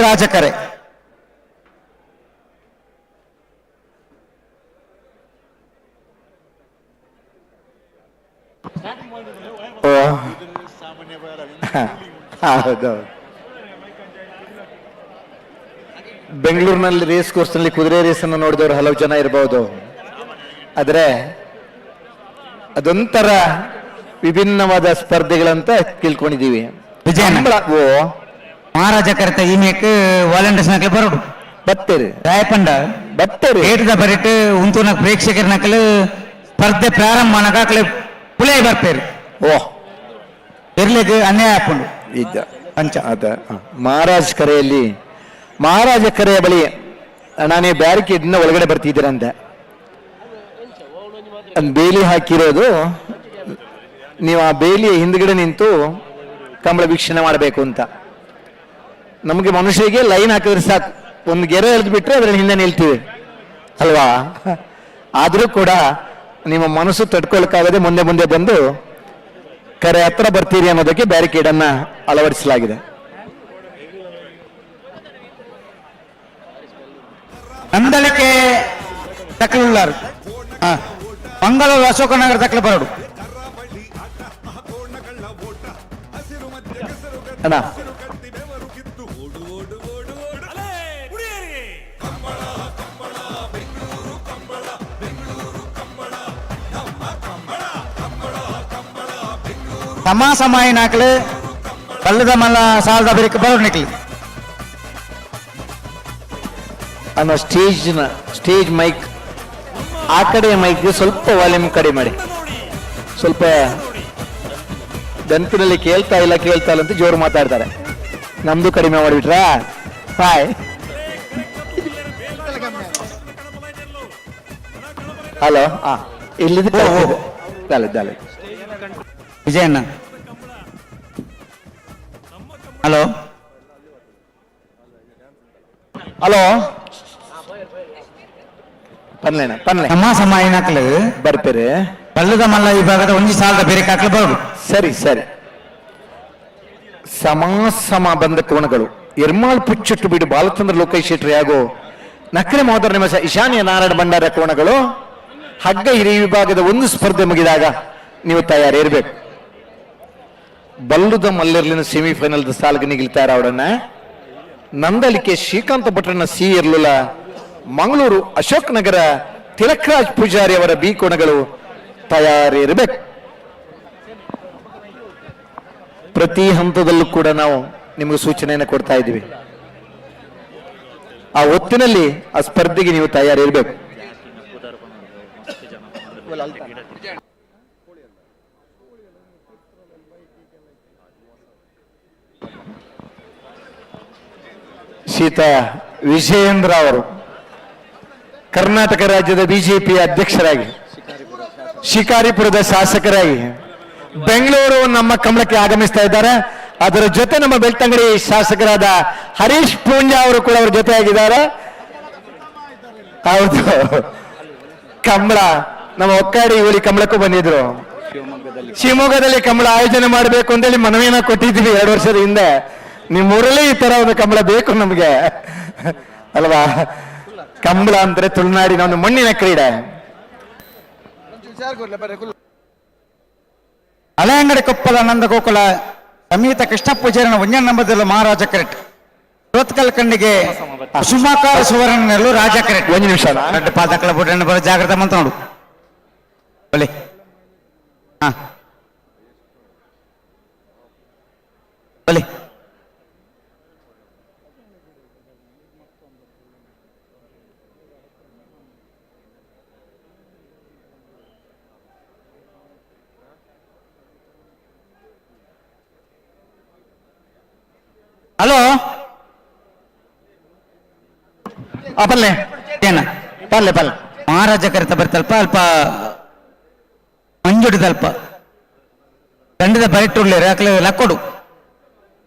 ರಾಜಕರೆ ಹೌದು. ಬೆಂಗಳೂರಿನಲ್ಲಿ ರೇಸ್ ಕೋರ್ಸ್ ನಲ್ಲಿ ಕುದುರೆ ರೇಸ್ ಅನ್ನು ನೋಡಿದವರು ಹಲವು ಜನ ಇರಬಹುದು. ಆದರೆ ಅದೊಂಥರ ವಿಭಿನ್ನವಾದ ಸ್ಪರ್ಧೆಗಳಂತ ತಿಳ್ಕೊಂಡಿದ್ದೀವಿ. ವಿಜಯಣ್ಣ. ಓ ಮಹಾರಾಜ ಕರೆತ ಈ ಮೇಕ್ ವಾಲಂಟಿಯರ್ಸ್ ನಕಲೆ ಬರೋಡು ಬತ್ತೇರಿ ರಾಯಪಂಡ ಬತ್ತೇರಿ ಏಟದ ಬರಿಟ್ ಉಂತುನ ಪ್ರೇಕ್ಷಕರ ನಕಲು ಸ್ಪರ್ಧೆ ಪ್ರಾರಂಭ ನಕಾಕಲೆ ಪುಳೆ ಬರ್ಪೇರು ಓ ಇರ್ಲಿಕ್ಕೆ ಅನ್ಯಾಯ ಹಾಕೊಂಡು ಇದ್ದ ಅಂಚ ಅದ ಮಹಾರಾಜ್ ಕರೆಯಲ್ಲಿ ಮಹಾರಾಜ ಕರೆಯ ಬಳಿ ನಾನೇ ಬ್ಯಾರಿಕೇಡ್ನ ಒಳಗಡೆ ಬರ್ತಿದ್ದೀರಂತೆ. ಬೇಲಿ ಹಾಕಿರೋದು ನೀವು ಆ ಬೇಲಿಯ ಹಿಂದ್ಗಡೆ ನಿಂತು ಕಂಬಳ ವೀಕ್ಷಣೆ ಮಾಡಬೇಕು ಅಂತ. ನಮಗೆ ಮನುಷ್ಯರಿಗೆ ಲೈನ್ ಹಾಕಿದ್ರೆ ಸಾಕು, ಒಂದು ಗೆರೆ ಎಳೆದು ಬಿಟ್ರೆ ಅದರ ಹಿಂದೆ ನಿಲ್ತೀವಿ ಅಲ್ವಾ? ಆದರೂ ಕೂಡ ನಿಮ್ಮ ಮನಸ್ಸು ತಡ್ಕೊಳಕ್ಕಾಗದೆ ಮುಂದೆ ಮುಂದೆ ಬಂದು ಕರೆ ಹತ್ರ ಬರ್ತೀರಿ ಅನ್ನೋದಕ್ಕೆ ಬ್ಯಾರಿಕೇಡ್ ಅನ್ನ ಅಳವಡಿಸಲಾಗಿದೆ. ನಂದಳಿಕೆ ತಕ್ಕಲುಳ್ಳಾರು ಮಂಗಳೂರು ಅಶೋಕನಗರ ತಕ್ಕಲು ಬರೋಡು ಅಣ್ಣ ಸಮಾಸಮಾಯಿ ನಾಕಲು ಕಲ್ಲದ ಮಲ್ಲ ಸಾಲದ ಬರಿಕ ಬರೋಡು ನಿಕ್ಲಿ ಅನ್ನೋ ಸ್ಟೇಜ್ ಮೈಕ್ ಆ ಕಡೆ ಮೈಕ್ ಸ್ವಲ್ಪ ವಾಲ್ಯೂಮ್ ಕಡಿಮೆ ಮಾಡಿ, ಸ್ವಲ್ಪ ಗಂಟಿನಲ್ಲಿ ಕೇಳ್ತಾ ಇಲ್ಲ ಅಂತ ಜೋರು ಮಾತಾಡ್ತಾರೆ. ನಮ್ದು ಕಡಿಮೆ ಮಾಡಿಬಿಟ್ರಾ? ಹಾಯ್ ಹಲೋ ಇಲ್ಲಿದ್ದು ವಿಜಯಣ್ಣ. ಹಲೋ ಹಲೋ ಪನ್ಲೇನ ಪನ್ಲೆ ಸಮಾಸಮಾಯಿ ನಾಕಲು ಬರ್ತೀರಿ ಕಲ್ಲದ ಮಲ್ಲ ವಿಭಾಗದ ಒಂಜಿ ಸಾಲದ ಬೇರೆ ಕಾಕಲು ಬರೋಡು. ಸರಿ ಸರಿ. ಸಮಾಸಮ ಬಂದ ಕೋಣಗಳು ಎರ್ಮಾಳ್ ಪುಚ್ಚಟ್ಟು ಬಿಡು ಬಾಲಚಂದ್ರ ಲೋಕೇಶ್ ಶೆಟ್ಟಿ ಹಾಗೂ ನಕ್ಕರೆ ಮಹೋದರ ನಿವಾಸ ಈಶಾನ್ಯ ನಾರಾಯಣ ಭಂಡಾರ ಕೋಣಗಳು ಹಗ್ಗ ಹಿರಿಯ ವಿಭಾಗದ ಒಂದು ಸ್ಪರ್ಧೆ ಮುಗಿದಾಗ ನೀವು ತಯಾರಿರ್ಬೇಕು. ಬಲ್ಲುದ ಮಲ್ಲಿರ್ಲಿನ ಸೆಮಿಫೈನಲ್ ಸಾಲಿಗೆ ನಿಗಿಲ್ತಾರ ಅವಡನ್ನ ನಂದಳಿಕೆ ಶ್ರೀಕಾಂತ ಭಟ್ರನ ಸಿ ಇರ್ಲುಲ ಮಂಗಳೂರು ಅಶೋಕ್ ನಗರ ತಿಲಕರಾಜ್ ಪೂಜಾರಿ ಅವರ ಬಿ ಕೋಣಗಳು ತಯಾರಿರ್ಬೇಕು. ಪ್ರತಿ ಹಂತದಲ್ಲೂ ಕೂಡ ನಾವು ನಿಮಗೆ ಸೂಚನೆಯನ್ನು ಕೊಡ್ತಾ ಇದ್ದೀವಿ. ಆ ಹೊತ್ತಿನಲ್ಲಿ ಆ ಸ್ಪರ್ಧೆಗೆ ನೀವು ತಯಾರಿರ್ಬೇಕು. ಸೀತಾ ವಿಜಯೇಂದ್ರ ಅವರು ಕರ್ನಾಟಕ ರಾಜ್ಯದ ಬಿಜೆಪಿಯ ಅಧ್ಯಕ್ಷರಾಗಿ, ಶಿಕಾರಿಪುರದ ಶಾಸಕರಾಗಿ ಬೆಂಗಳೂರು ನಮ್ಮ ಕಂಬಳಕ್ಕೆ ಆಗಮಿಸ್ತಾ ಇದ್ದಾರೆ. ಅದರ ಜೊತೆ ನಮ್ಮ ಬೆಳ್ತಂಗಡಿ ಶಾಸಕರಾದ ಹರೀಶ್ ಪೂಂಜಾ ಅವರು ಕೂಡ ಅವರ ಜೊತೆಯಾಗಿದ್ದಾರೆ. ಹೌದು, ಕಂಬಳ ನಮ್ಮ ಒಕ್ಕಾಡಿ ಹುಲಿ ಕಂಬಳಕ್ಕೂ ಬಂದಿದ್ರು. ಶಿವಮೊಗ್ಗದಲ್ಲಿ ಕಂಬಳ ಆಯೋಜನೆ ಮಾಡಬೇಕು ಅಂತೇಳಿ ಮನವಿಯನ್ನ ಕೊಟ್ಟಿದ್ವಿ 2 ವರ್ಷದ ಹಿಂದೆ. ನಿಮ್ಮೂರಲ್ಲೇ ಈ ತರ ಒಂದು ಕಂಬಳ ಬೇಕು ನಮ್ಗೆ ಅಲ್ವಾ? ಕಂಬಳ ಅಂದ್ರೆ ತುಳುನಾಡಿನ ಒಂದು ಮಣ್ಣಿನ ಕ್ರೀಡೆ. ಹಳೆಯಂಗಡಿ ಕೊಪ್ಪದ ನಂದ ಗೋಕುಲ ಸಮೀತ ಕೃಷ್ಣ ಪೂಜಾರಿನ ಒಂಜನ ನಂಬದಲ್ಲಿ ಮಹಾರಾಜ ಕರೆಕ್ಟ್ ರೋತ್ಕಲ್ ಕಂಡಿಗೆ ಸುಮಾಕಾರ ಸುವರ್ಣ ನೆರಳು ರಾಜ ಕರೆಕ್ಟ್. 1 ನಿಮಿಷ ರೆಡ್ ಪಾದಕಲ ಬುಡ್ಡ ಬರೋ ಜಾಗ್ರತೆ ಮಂತ ನೋಡು ಬಲಿ. ಹಾ ಬಲಿ. ಹಲೋ ಪಲ್ಲೆ ಏನ ಪಲ್ಲೆ ಪಲ್ಲೆ ಮಹಾರಾಜ ಕರೆತ ಬರ್ತಲ್ಪ ಅಲ್ಪ ಮಂಜುಡಿದಲ್ಪ ದಂಡದ ಬರಿಟ್ಟುಳ್ಳಿ ಅಕ್ಲ ಲಕ್ಕೊಡು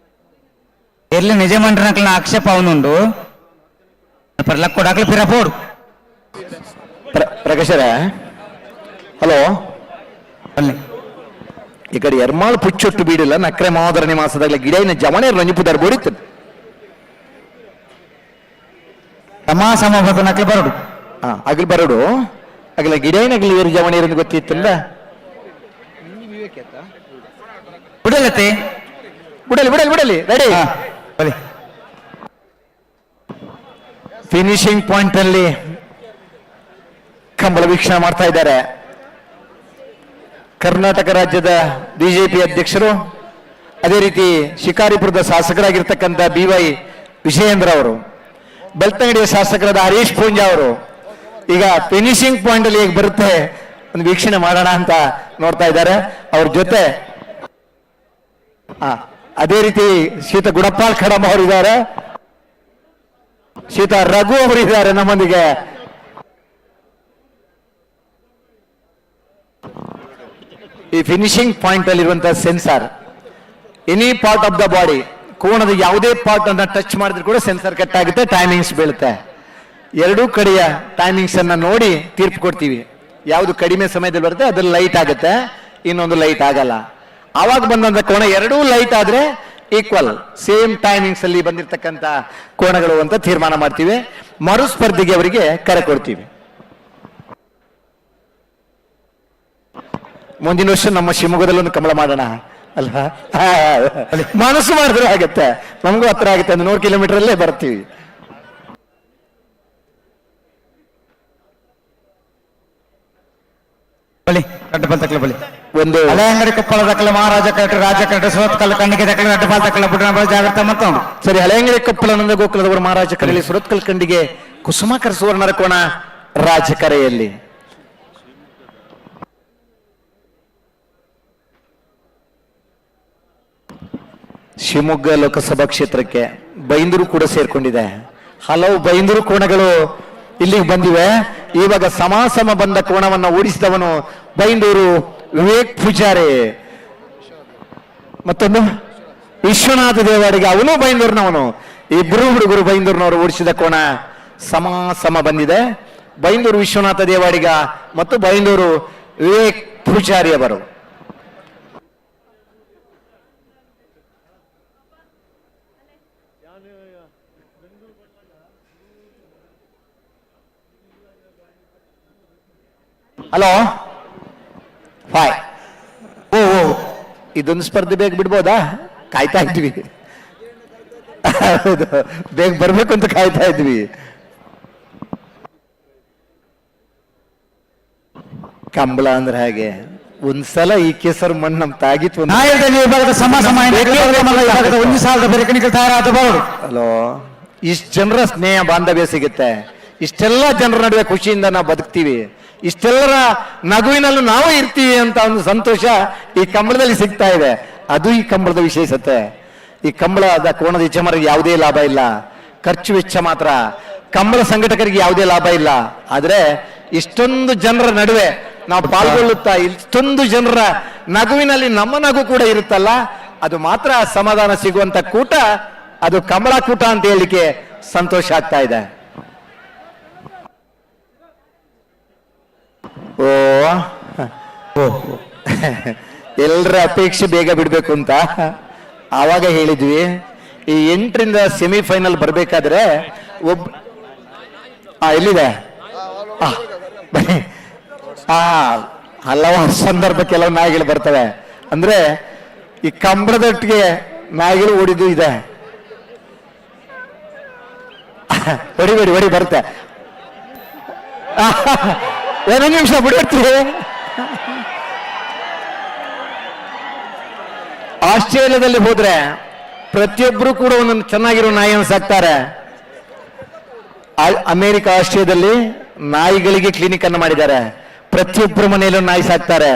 ಎಲ್ಲಿ ನಿಜಮಂಡ್ರ ನಕ್ಲನ ಆಕ್ಷೇಪ ಅವನುಂಡು ಲಕ್ಕೊಡು ಅಕ್ಲ ಪಿರ ಪೋಡು. ಪ್ರಕಾಶರ ಹಲೋ ಅಲ್ಲಿ ಈ ಕಡೆ ಎರ್ಮಾಳ್ ಪುಚ್ಚೊಟ್ಟು ಬೀಡಿಲ್ಲ ನಕ್ರೆ ಮಹೋದರ ನಿವಾಸದಾಗಲ ಗಿಡೈನ ಜವಣೆ ರಂಜಿಪುದಾರ್ ಬೋಡಿತ್ತು ಸಮ ಬದ ನಕ್ಲ ಬರಡು ಅಗಲ್ ಬರಡು ಅಗಲ ಗಿಡೈನಗಲಿ ಇವರು ಜವಣೆ ಇರೋದು ಗೊತ್ತಿತ್ತಲ್ಲ. ಬಿಡಲತ್ತೆ ಬಿಡಲಿ ಬಿಡಲಿ ಬಿಡಲಿ ರೆಡಿ. ಫಿನಿಶಿಂಗ್ ಪಾಯಿಂಟ್ ಅಲ್ಲಿ ಕಂಬಳ ವೀಕ್ಷಣೆ ಮಾಡ್ತಾ ಇದ್ದಾರೆ. ಕರ್ನಾಟಕ ರಾಜ್ಯದ ಬಿಜೆಪಿ ಅಧ್ಯಕ್ಷರು, ಅದೇ ರೀತಿ ಶಿಕಾರಿಪುರದ ಶಾಸಕರಾಗಿರ್ತಕ್ಕಂಥ BY ವಿಜಯೇಂದ್ರ ಅವರು, ಬೆಳ್ತಂಗಡಿಯ ಶಾಸಕರಾದ ಹರೀಶ್ ಪೂಂಜಾ ಅವರು ಈಗ ಫಿನಿಶಿಂಗ್ ಪಾಯಿಂಟ್ ಅಲ್ಲಿ ಹೇಗೆ ಬರುತ್ತೆ ಒಂದು ವೀಕ್ಷಣೆ ಮಾಡೋಣ ಅಂತ ನೋಡ್ತಾ ಇದ್ದಾರೆ. ಅವ್ರ ಜೊತೆ ಅದೇ ರೀತಿ ಶ್ರೀತ ಗುಡಪ್ಪಾಲ್ ಖಡಮ್ ಅವರು ಇದ್ದಾರೆ, ಶ್ರೀತ ರಘು ಅವರು ಇದ್ದಾರೆ ನಮ್ಮೊಂದಿಗೆ. ಈ ಫಿನಿಶಿಂಗ್ ಪಾಯಿಂಟ್ ಅಲ್ಲಿರುವಂತಹ sensor, any part of the body, ಕೋಣದ ಯಾವುದೇ ಪಾರ್ಟ್ ಅನ್ನ ಟಚ್ ಮಾಡಿದ್ರು ಕೂಡ ಸೆನ್ಸರ್ ಕಟ್ ಆಗುತ್ತೆ, ಟೈಮಿಂಗ್ಸ್ ಬೀಳುತ್ತೆ. ಎರಡೂ ಕಡೆಯ ಟೈಮಿಂಗ್ಸ್ ಅನ್ನ ನೋಡಿ ತೀರ್ಪು ಕೊಡ್ತೀವಿ. ಯಾವುದು ಕಡಿಮೆ ಸಮಯದಲ್ಲಿ ಬರುತ್ತೆ ಅದ್ರಲ್ಲಿ ಲೈಟ್ ಆಗುತ್ತೆ, ಇನ್ನೊಂದು ಲೈಟ್ ಆಗಲ್ಲ. ಆವಾಗ ಬಂದಂತ ಕೋಣ ಎರಡೂ ಲೈಟ್ ಆದ್ರೆ ಈಕ್ವಲ್ ಸೇಮ್ ಟೈಮಿಂಗ್ಸ್ ಅಲ್ಲಿ ಬಂದಿರತಕ್ಕಂತ ಕೋಣಗಳು ಅಂತ ತೀರ್ಮಾನ ಮಾಡ್ತೀವಿ. ಮರುಸ್ಪರ್ಧಿಗೆ ಅವರಿಗೆ ಕರೆ ಕೊಡ್ತೀವಿ. ಮುಂದಿನ ವರ್ಷ ನಮ್ಮ ಶಿವಮೊಗ್ಗದಲ್ಲಿ ಒಂದು ಕಂಬಳ ಮಾಡೋಣ ಅಲ್ವಾ? ಮನಸ್ಸು ಮಾಡಿದ್ರೆ ಆಗುತ್ತೆ, ನಮಗೂ ಹತ್ರ ಆಗುತ್ತೆ. ಒಂದು 100 ಕಿಲೋಮೀಟರ್ ಅಲ್ಲೇ ಬರ್ತೀವಿ. ಒಂದು ಹಳೆಯಂಗಡಿ ಕೊಪ್ಪಳ ದಕ್ಕಲ ಮಹಾರಾಜ ಕರಟ ರಾಜ ಕರಟ ಸುರತ್ಕಲ್ ಕಣ್ಣಿಗೆ ದಕ್ಕಲ ಅಡ್ಡಪಾಲ್ ದಕ್ಕಲ ಬುಡನ ಜಾಗ್ರತ ಮತ್ತೊಂದು ಸರಿ. ಹಳೆಯಂಗಡಿ ಕೊಪ್ಪಳ ನಂದ ಗೋಕುಲದವರು ಮಹಾರಾಜ ಕರೆಯಲ್ಲಿ ಸುರತ್ಕಲ್ ಕಂಡಿಗೆ ಕುಸುಮಾಕರ ಸುವರ್ಣರ ಕೋಣ ರಾಜಕರೆಯಲ್ಲಿ. ಶಿವಮೊಗ್ಗ ಲೋಕಸಭಾ ಕ್ಷೇತ್ರಕ್ಕೆ ಬೈಂದೂರು ಕೂಡ ಸೇರ್ಕೊಂಡಿದೆ. ಹಲವು ಬೈಂದೂರು ಕೋಣಗಳು ಇಲ್ಲಿಗೆ ಬಂದಿವೆ. ಇವಾಗ ಸಮಾಸಮ ಬಂದ ಕೋಣವನ್ನ ಓಡಿಸಿದವನು ಬೈಂದೂರು ವಿವೇಕ್ ಪೂಜಾರಿ, ಮತ್ತೊಂದು ವಿಶ್ವನಾಥ ದೇವಾಡಿಗೆ, ಅವನು ಬೈಂದೂರಿನವನು. ಇಬ್ಬರು ಹುಡುಗರು ಬೈಂದೂರಿನವರು ಓಡಿಸಿದ ಕೋಣ ಸಮಾಸಮ ಬಂದಿದೆ. ಬೈಂದೂರು ವಿಶ್ವನಾಥ ದೇವಾಡಿಗ ಮತ್ತು ಬೈಂದೂರು ವಿವೇಕ್ ಪೂಜಾರಿ ಅವರು. Hello, five. ಓ ಇದೊಂದು ಸ್ಪರ್ಧೆ ಬೇಗ ಬಿಡ್ಬೋದಾ? ಕಾಯ್ತಾ ಇದ್ವಿ. ಹೌದು, ಬೇಗ ಬರ್ಬೇಕು ಅಂತ ಕಾಯ್ತಾ ಇದ್ವಿ. ಕಂಬಳ ಅಂದ್ರೆ ಹಾಗೆ, ಒಂದ್ಸಲ ಈ ಕೇಸರ್ ಮಣ್ಣು ನಮ್ ತಾಗಿತ್ತು. ಹಲೋ, ಇಷ್ಟು ಜನರ ಸ್ನೇಹ ಬಾಂಧವ್ಯ ಸಿಗುತ್ತೆ, ಇಷ್ಟೆಲ್ಲ ಜನರ ನಡುವೆ ಖುಷಿಯಿಂದ ನಾವು ಬದುಕ್ತೀವಿ, ಇಷ್ಟೆಲ್ಲರ ನಗುವಿನಲ್ಲೂ ನಾವು ಇರ್ತೀವಿ ಅಂತ ಒಂದು ಸಂತೋಷ ಈ ಕಂಬಳದಲ್ಲಿ ಸಿಗ್ತಾ ಇದೆ. ಅದು ಈ ಕಂಬಳದ ವಿಶೇಷತೆ. ಈ ಕಂಬಳದ ಕೋಣದ ಯಜಮಾನರಿಗೆ ಯಾವುದೇ ಲಾಭ ಇಲ್ಲ, ಖರ್ಚು ವೆಚ್ಚ ಮಾತ್ರ. ಕಂಬಳ ಸಂಘಟಕರಿಗೆ ಯಾವುದೇ ಲಾಭ ಇಲ್ಲ. ಆದ್ರೆ ಇಷ್ಟೊಂದು ಜನರ ನಡುವೆ ನಾವು ಪಾಲ್ಗೊಳ್ಳುತ್ತಾ ಇಷ್ಟೊಂದು ಜನರ ನಗುವಿನಲ್ಲಿ ನಮ್ಮ ನಗು ಕೂಡ ಇರುತ್ತಲ್ಲ, ಅದು ಮಾತ್ರ ಸಮಾಧಾನ ಸಿಗುವಂತ ಕೂಟ, ಅದು ಕಂಬಳ ಕೂಟ ಅಂತ ಹೇಳಿಕ್ಕೆ ಸಂತೋಷ ಆಗ್ತಾ ಇದೆ. ಓ ಎಲ್ಲರ ಅಪೇಕ್ಷೆ ಬೇಗ ಬಿಡ್ಬೇಕು ಅಂತ ಆವಾಗ ಹೇಳಿದ್ವಿ. ಈ 8ರಿಂದ ಸೆಮಿಫೈನಲ್ ಬರ್ಬೇಕಾದ್ರೆ ಎಲ್ಲಿದೆ ಹಲವಾರು ಸಂದರ್ಭ ಕೆಲವು ನಾಯಿಗಳು ಬರ್ತವೆ. ಅಂದ್ರೆ ಈ ಕಂಬಳದೊಟ್ಟಿಗೆ ನಾಯಿಗಳು ಓಡಿದ್ದು ಇದೆ. ಹೊಡಿ ಬರುತ್ತೆ. ಒಂದು ನಿಮಿಷ ಬಿಡ್ತೀವಿ. ಆಸ್ಟ್ರೇಲಿಯಾದಲ್ಲಿ ಹೋದ್ರೆ ಪ್ರತಿಯೊಬ್ಬರು ಕೂಡ ಒಂದೊಂದು ಚೆನ್ನಾಗಿರೋ ನಾಯಿಯನ್ನು ಸಾಕ್ತಾರೆ. ಅಮೆರಿಕ, ಆಸ್ಟ್ರೇಲಿಯಾದಲ್ಲಿ ನಾಯಿಗಳಿಗೆ ಕ್ಲಿನಿಕ್ ಅನ್ನು ಮಾಡಿದ್ದಾರೆ. ಪ್ರತಿಯೊಬ್ಬರ ಮನೆಯಲ್ಲೂ ನಾಯಿ ಸಾಕ್ತಾರೆ.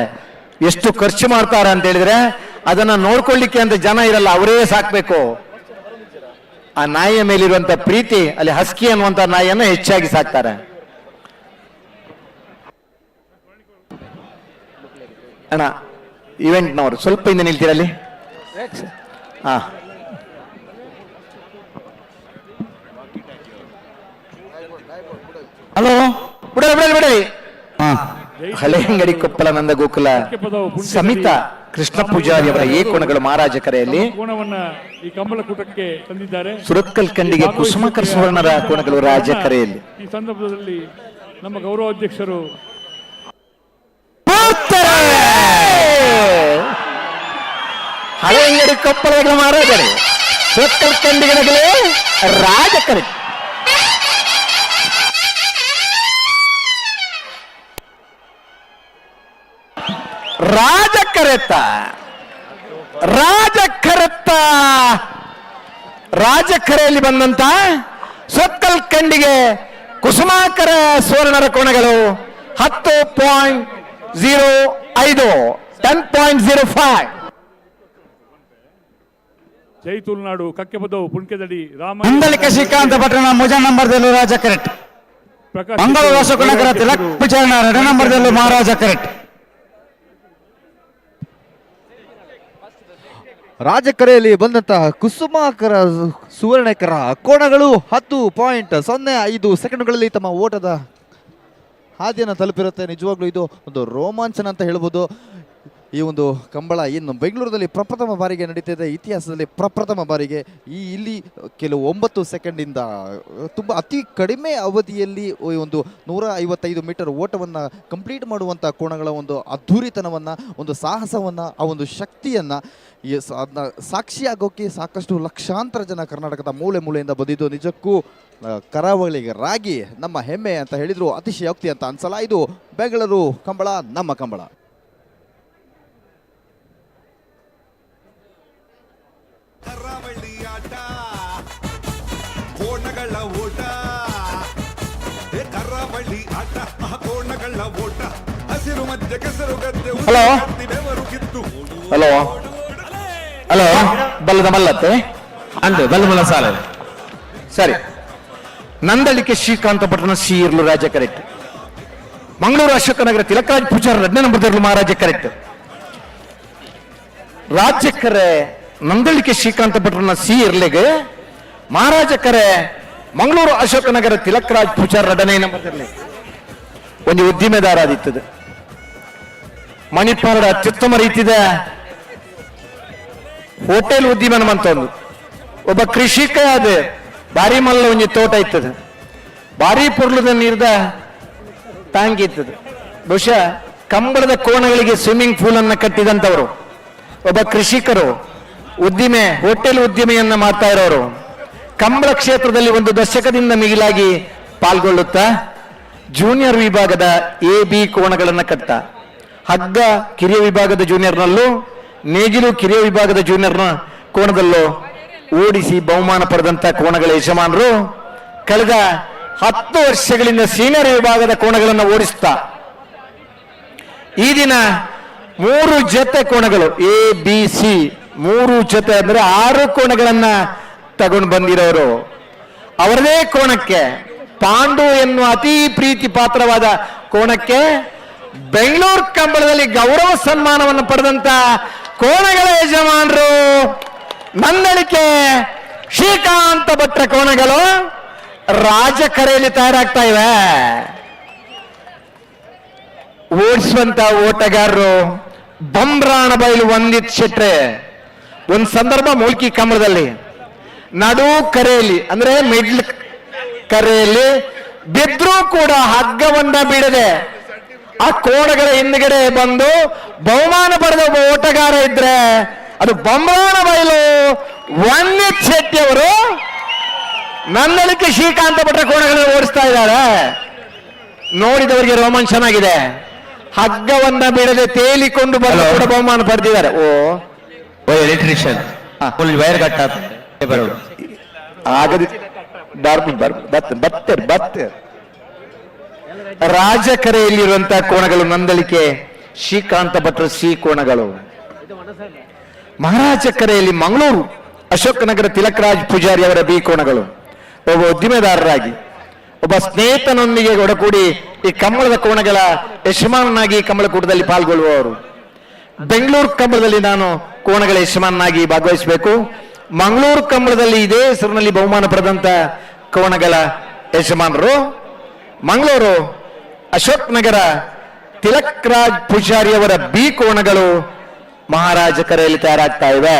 ಎಷ್ಟು ಖರ್ಚು ಮಾಡ್ತಾರೆ ಅಂತ ಹೇಳಿದ್ರೆ ಅದನ್ನ ನೋಡ್ಕೊಳ್ಳಿಕ್ಕೆ ಅಂತ ಜನ ಇರಲ್ಲ, ಅವರೇ ಸಾಕ್ಬೇಕು. ಆ ನಾಯಿಯ ಮೇಲಿರುವಂತ ಪ್ರೀತಿ, ಅಲ್ಲಿ ಹಸ್ಕಿ ಅನ್ನುವಂತ ನಾಯಿಯನ್ನ ಹೆಚ್ಚಾಗಿ ಸಾಕ್ತಾರೆ. ಅಣ್ಣ, ಇವೆಂಟ್ನವರು ಸ್ವಲ್ಪ ಹಿಂದೆ ನಿಲ್ತೀರಲ್ಲಿ. ಹಾ, ಹಲೋ, ಬಿಡಿ. ಹಳೆಯಂಗಡಿ ಕೊಪ್ಪಳ ನಂದ ಗೋಕುಲ ಸಮಿತ ಕೃಷ್ಣ ಪೂಜಾರಿ ಅವರ ಏಕೋಣಗಳು ಮಹಾರಾಜ ಕರೆಯಲ್ಲಿ ಈ ಕಂಬಳ ಕೂಟಕ್ಕೆ ತಂದಿದ್ದಾರೆ. ಸುರತ್ಕಲ್ ಕಂಡಿಗೆ ಕುಸುಮಾಕರ ಸುವರ್ಣರ ಕೋಣಗಳು ರಾಜ ಕರೆಯಲ್ಲಿ. ಈ ಸಂದರ್ಭದಲ್ಲಿ ನಮ್ಮ ಗೌರವಾಧ್ಯಕ್ಷರು ಹಳೆಯಂಗಡಿ ಕೊಪ್ಪಳ ಮಹಾರಾಜರು, ಸುರತ್ಕಲ್ ಕಂಡಿಗೆ ರಾಜ ಕರೆ. ರಾಜಕರೆತ್ತ ರಾಜಕರೆಯಲ್ಲಿ ಬಂದಂತ ಸೊತ್ಕಲ್ ಕಂಡಿಗೆ ಕುಸುಮಾಕರ ಸುವರ್ಣರ ಕೋಣಗಳು 10.05 10.05. ಜೈ ತುಳುನಾಡು ಕಕ್ಕೆಬದ್ದು ಪುಣ್ಕೆದಡಿ ರಾಮ ಮಂದಲಿಕ ಶ್ರೀಕಾಂತ ಪಟ್ಟಣ ಮುಜ ನಂಬರ್ದಲ್ಲೂ ರಾಜ ಕರೆಕ್ಟ್. ಪ್ರಕಾಶ್ ಮಂಗಳೂರು ಅಶೋಕನಗರ ತಿಲಕ್ ವಿಚಾರಣ 2 ನಂಬರ್ದಲ್ಲೂ ಮಹಾರಾಜ ಕರೆಕ್ಟ್. ರಾಜಕರೆಯಲ್ಲಿ ಬಂದಂತಹ ಕುಸುಮಾಕರ ಸುವರ್ಣಕರ ಕೋಣಗಳು 10.05 ಸೆಕೆಂಡ್ಗಳಲ್ಲಿ ತಮ್ಮ ಓಟದ ಹಾದಿಯನ್ನು ತಲುಪಿರುತ್ತೆ. ನಿಜವಾಗ್ಲೂ ಇದು ಒಂದು ರೋಮಾಂಚನ ಅಂತ ಹೇಳ್ಬೋದು. ಈ ಒಂದು ಕಂಬಳ ಏನು ಬೆಂಗಳೂರಲ್ಲಿ ಪ್ರಪ್ರಥಮ ಬಾರಿಗೆ ನಡೀತಿದೆ, ಇತಿಹಾಸದಲ್ಲಿ ಪ್ರಪ್ರಥಮ ಬಾರಿಗೆ ಇಲ್ಲಿ ಕೆಲವು 9 ಸೆಕೆಂಡಿಂದ ತುಂಬ ಅತಿ ಕಡಿಮೆ ಅವಧಿಯಲ್ಲಿ ಈ ಒಂದು 155 ಮೀಟರ್ ಓಟವನ್ನು ಕಂಪ್ಲೀಟ್ ಮಾಡುವಂಥ ಕೋಣಗಳ ಒಂದು ಅದ್ಧೂರಿತನವನ್ನು, ಒಂದು ಸಾಹಸವನ್ನು, ಆ ಒಂದು ಶಕ್ತಿಯನ್ನು ಅದನ್ನ ಸಾಕ್ಷಿಯಾಗೋಕ್ಕೆ ಸಾಕಷ್ಟು ಲಕ್ಷಾಂತರ ಜನ ಕರ್ನಾಟಕದ ಮೂಲೆ ಮೂಲೆಯಿಂದ ಬಂದಿದ್ದು ನಿಜಕ್ಕೂ ಕರಾವಳಿಗೆ ರಾಗಿ ನಮ್ಮ ಹೆಮ್ಮೆ ಅಂತ ಹೇಳಿದ್ರು ಅತಿಶಯೋಕ್ತಿ ಅಂತ ಅನ್ಸಲ್ಲ. ಇದು ಬೆಂಗಳೂರು ಕಂಬಳ, ನಮ್ಮ ಕಂಬಳ. ಕರಾವಳಿ ಆಟ ಕೋಣಗಳ ಓಟ, ಕರಾವಳಿ ಆಟ ಕೋಣಗಳ ಓಟ, ಹಸಿರು ಮಧ್ಯ ಕೆಸರು ಗದ್ದೆ ಬೆವರು ಕಿತ್ತು. ಹಲೋ ಹಲೋ ಬಲ್ಲದ ಮಲ್ಲತ್ತೆ ಅಂದೆ ಬಲ್ಲಮಲ್ಲ ಸಾಲ ಸರಿ. ನಂದಳಿಕೆ ಶ್ರೀಕಾಂತ ಪಟ್ಟಣ ಇರ್ಲು ರಾಜ ಕರೆಕ್ಟ್. ಮಂಗಳೂರು ಅಶೋಕನಗರ ತಿಲಕರಾಜ್ ಪೂಜಾರ 2 ನಂಬರ್ದರ್ಲು ಮಹಾರಾಜ ಕರೆಕ್ಟ್. ರಾಜ್ಯಕರೆ ನಂದಳಿಕೆ ಶ್ರೀಕಾಂತ ಪಟ್ಟಣ ಇರ್ಲೆಗೆ ಮಹಾರಾಜ ಕರೆ ಮಂಗಳೂರು ಅಶೋಕನಗರ ತಿಲಕರಾಜ್ ಪೂಜಾರ 2 ನಂಬರ್ದಲ್ಲಿ ಒಂದು ಉದ್ದಿಮೆದಾರ ಆದಿತ್ತದು. ಮಣಿಪಾಲದ ಅತ್ಯುತ್ತಮ ರೀತಿಯ ಹೋಟೆಲ್ ಉದ್ಯಮನ ಮಂತೊಂದು ಒಬ್ಬ ಕೃಷಿಕ ಅದ ಬಾರಿ ಮಲ್ಲ ಒಂಜಿ ತೋಟ ಇತ್ತದ, ಬಾರಿ ಪುರ್ಲದ ನೀರ್ದ ಟ್ಯಾಂಕ್ ಇತ್ತದ. ಬಹುಶಃ ಕಂಬಳದ ಕೋಣಗಳಿಗೆ ಸ್ವಿಮ್ಮಿಂಗ್ ಪೂಲ್ ಅನ್ನ ಕಟ್ಟಿದಂತವರು ಒಬ್ಬ ಕೃಷಿಕರು, ಉದ್ದಿಮೆ ಹೋಟೆಲ್ ಉದ್ಯಮೆಯನ್ನ ಮಾಡ್ತಾ ಇರೋರು. ಕಂಬಳ ಕ್ಷೇತ್ರದಲ್ಲಿ 1 ದಶಕದಿಂದ ಮಿಗಿಲಾಗಿ ಪಾಲ್ಗೊಳ್ಳುತ್ತಾ ಜೂನಿಯರ್ ವಿಭಾಗದ AB ಕೋಣಗಳನ್ನ ಕಟ್ಟ, ಹಗ್ಗ ಕಿರಿಯ ವಿಭಾಗದ ಜೂನಿಯರ್ನಲ್ಲೂ, ನೇಗಿಲು ಕಿರಿಯ ವಿಭಾಗದ ಜೂನಿಯರ್ನ ಕೋಣದಲ್ಲೂ ಓಡಿಸಿ ಬಹುಮಾನ ಪಡೆದಂತ ಕೋಣಗಳ ಯಜಮಾನರು ಕಳೆದ 10 ವರ್ಷಗಳಿಂದ ಸೀನಿಯರ್ ವಿಭಾಗದ ಕೋಣಗಳನ್ನು ಓಡಿಸ್ತಾ ಈ ದಿನ 3 ಜೊತೆ ಕೋಣಗಳು ABC 3 ಜೊತೆ ಅಂದ್ರೆ 6 ಕೋಣಗಳನ್ನ ತಗೊಂಡು ಬಂದಿರೋರು. ಅವರದೇ ಕೋಣಕ್ಕೆ, ಪಾಂಡು ಎನ್ನುವ ಅತಿ ಪ್ರೀತಿ ಪಾತ್ರವಾದ ಕೋಣಕ್ಕೆ ಬೆಂಗಳೂರು ಕಂಬಳದಲ್ಲಿ ಗೌರವ ಸನ್ಮಾನವನ್ನು ಪಡೆದಂತ ಕೋಣಗಳ ಯಜಮಾನರು ನಂದಳಿಕೆ ಶ್ರೀಕಾಂತ ಭಟ್ರ ಕೋಣಗಳು ರಾಜಕರೆಯಲ್ಲಿ ತಯಾರಾಗ್ತಾ ಇವೆ. ಓಡಿಸುವಂತ ಓಟಗಾರರು ಬಂಬ್ರಾಣ ಬಯಲು ವಂದಿತ್ ಶೆಟ್ರೆ. ಒಂದು ಸಂದರ್ಭ ಮೂಲ್ಕಿ ಕಂಬಳದಲ್ಲಿ ನಡು ಕರೆಯಲ್ಲಿ ಅಂದ್ರೆ ಮಿಡ್ಲ್ ಕರೆಯಲ್ಲಿ ಬಿದ್ರೂ ಕೂಡ ಹಗ್ಗವನ್ನ ಬಿಡದೆ ಆ ಕೋಣಗಳ ಹಿಂದ್ಗಡೆ ಬಂದು ಬಹುಮಾನ ಪಡೆದ ಒಬ್ಬ ಓಟಗಾರ ಇದ್ರೆ ಅದು ಬಂಬ್ರಾಣ ಬಯಲು ವಂದಿತ್ ಶೆಟ್ಟಿ ಅವರು ನಂದಳಿಕೆ ಶ್ರೀಕಾಂತ ಭಟ್ರ ಕೋಣಗಳನ್ನು ಓಡಿಸ್ತಾ ಇದ್ದಾರೆ. ನೋಡಿದವರಿಗೆ ರೋಮಾಂಚನ ಆಗಿದೆ. ಹಗ್ಗವನ್ನ ಬಿಡದೆ ತೇಲಿಕೊಂಡು ಬಂದು ಕೂಡ ಬಹುಮಾನ ಪಡೆದಿದ್ದಾರೆ. ಓ ಎಲೆಕ್ಟ್ರಿಷಿಯನ್ ವೈರ್ ಕಟ್ಟ ಆಗದಿ ಬತ್ತೆ ರಾಜಕರೆಯಲ್ಲಿರುವಂತಹ ಕೋಣಗಳು ನಂದಳಿಕೆ ಶ್ರೀಕಾಂತ ಭಟ್ರ ಕೋಣಗಳು. ಮಹಾರಾಜ ಕರೆಯಲ್ಲಿ ಮಂಗಳೂರು ಅಶೋಕನಗರ ತಿಲಕರಾಜ್ ಪೂಜಾರಿ ಅವರ B ಕೋಣಗಳು. ಒಬ್ಬ ಉದ್ದಿಮೆದಾರರಾಗಿ, ಒಬ್ಬ ಸ್ನೇಹಿತನೊಂದಿಗೆ ಒಡಗೂಡಿ ಈ ಕಂಬಳದ ಕೋಣಗಳ ಯಜಮಾನನಾಗಿ ಕಂಬಳಕೂಟದಲ್ಲಿ ಪಾಲ್ಗೊಳ್ಳುವವರು. ಬೆಂಗಳೂರು ಕಂಬಳದಲ್ಲಿ ನಾನು ಕೋಣಗಳ ಯಜಮಾನನಾಗಿ ಭಾಗವಹಿಸಬೇಕು. ಮಂಗಳೂರು ಕಂಬಳದಲ್ಲಿ ಇದೇ ಹೆಸರಿನಲ್ಲಿ ಬಹುಮಾನ ಪಡೆದಂತ ಕೋಣಗಳ ಯಜಮಾನರು ಮಂಗಳೂರು ಅಶೋಕ್ ನಗರ ತಿಲಕರಾಜ್ ಪೂಜಾರಿ ಅವರ B ಕೋಣಗಳು ಮಹಾರಾಜ ಕರೆಯಲ್ಲಿ ತಯಾರಾಗ್ತಾ ಇವೆ.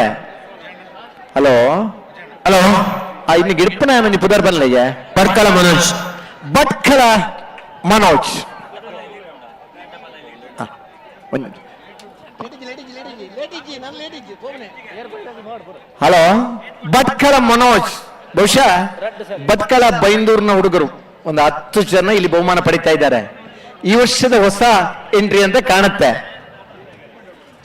ಹಲೋ ಹಲೋ ಇನ್ನು ಗಿರ್ಪನ ನನಗೆ ಪುದರ್ ಬನ್ನಲಯ್ಯ ಭಟ್ಕಳ ಮನೋಜ್ ಹಲೋ ಭಟ್ಕಳ ಮನೋಜ್. ಬಹುಶಃ ಭಟ್ಕಳ ಬೈಂದೂರಿನ ಹುಡುಗರು ಒಂದು 10 ಜನ ಇಲ್ಲಿ ಬಹುಮಾನ ಪಡಿತಾ ಇದ್ದಾರೆ. ಈ ವರ್ಷದ ಹೊಸ ಎಂಟ್ರಿ ಅಂತ ಕಾಣುತ್ತೆ.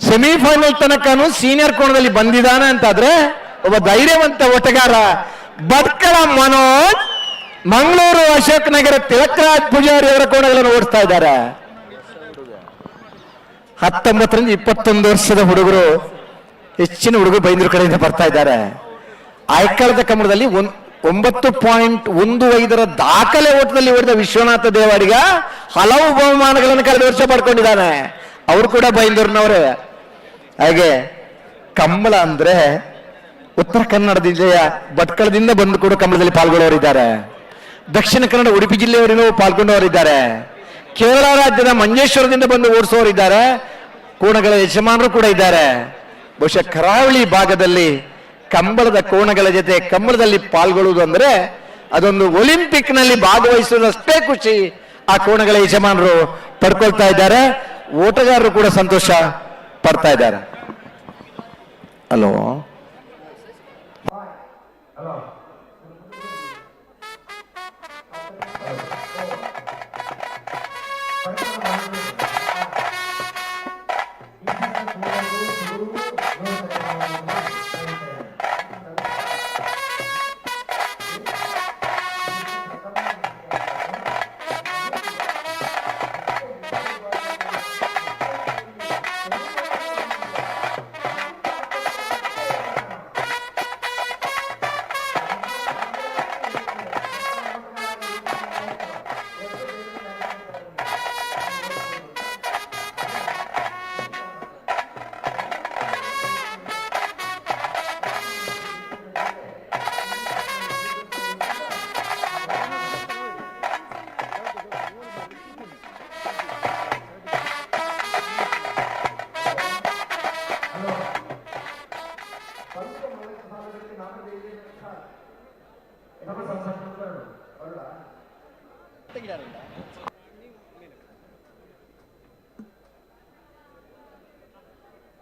ಸೆಮಿಫೈನಲ್ ತನಕನು ಸೀನಿಯರ್ ಕೋಣದಲ್ಲಿ ಬಂದಿದ್ದಾನೆ ಅಂತಾದ್ರೆ ಒಬ್ಬ ಧೈರ್ಯವಂತ ಓಟಗಾರ ಭಟ್ಕಳ ಮನೋಜ್ ಮಂಗಳೂರು ಅಶೋಕ್ ನಗರ ತಿಲಕರಾಜ್ ಪೂಜಾರಿ ಅವರ ಕೋಣಗಳನ್ನು ಓಡಿಸ್ತಾ ಇದ್ದಾರೆ. 19ರಿಂದ 21 ವರ್ಷದ ಹುಡುಗರು, ಹೆಚ್ಚಿನ ಹುಡುಗರು ಬೈಂದೂರು ಕಡೆಯಿಂದ ಬರ್ತಾ ಇದ್ದಾರೆ. ಆಯ್ಕಳದ ಕಮಲದಲ್ಲಿ 9.15 ದಾಖಲೆ ಓಟದಲ್ಲಿ ಓಡಿದ ವಿಶ್ವನಾಥ ದೇವಾಡಿಗ ಹಲವು ಬಹುಮಾನಗಳನ್ನು ಕಳೆದ ವರ್ಷ ಪಡ್ಕೊಂಡಿದ್ದಾನೆ. ಅವರು ಕೂಡ ಬೈಂದೂರಿನವರೇ. ಹಾಗೆ ಕಂಬಳ ಅಂದ್ರೆ ಉತ್ತರ ಕನ್ನಡ ಜಿಲ್ಲೆಯ ಭಟ್ಕಳದಿಂದ ಬಂದು ಕೂಡ ಕಂಬಳದಲ್ಲಿ ಪಾಲ್ಗೊಳ್ಳೋರಿದ್ದಾರೆ. ದಕ್ಷಿಣ ಕನ್ನಡ ಉಡುಪಿ ಜಿಲ್ಲೆಯವರಿಗೂ ಪಾಲ್ಗೊಂಡವರಿದ್ದಾರೆ. ಕೇರಳ ರಾಜ್ಯದ ಮಂಜೇಶ್ವರದಿಂದ ಬಂದು ಓಡಿಸೋರಿದ್ದಾರೆ. ಕೋಣಗಳ ಯಜಮಾನರು ಕೂಡ ಇದ್ದಾರೆ. ಬಹುಶಃ ಕರಾವಳಿ ಭಾಗದಲ್ಲಿ ಕಂಬಳದ ಕೋಣಗಳ ಜೊತೆ ಕಂಬಳದಲ್ಲಿ ಪಾಲ್ಗೊಳ್ಳುವುದು ಅಂದ್ರೆ ಅದೊಂದು ಒಲಿಂಪಿಕ್ ನಲ್ಲಿ ಭಾಗವಹಿಸುವುದಷ್ಟೇ ಖುಷಿ ಆ ಕೋಣಗಳ ಯಜಮಾನರು ಪಡ್ಕೊಳ್ತಾ ಇದ್ದಾರೆ. ಓಟಗಾರರು ಕೂಡ ಸಂತೋಷ ಪಡ್ತಾ ಇದ್ದಾರೆ. ಹಲೋ,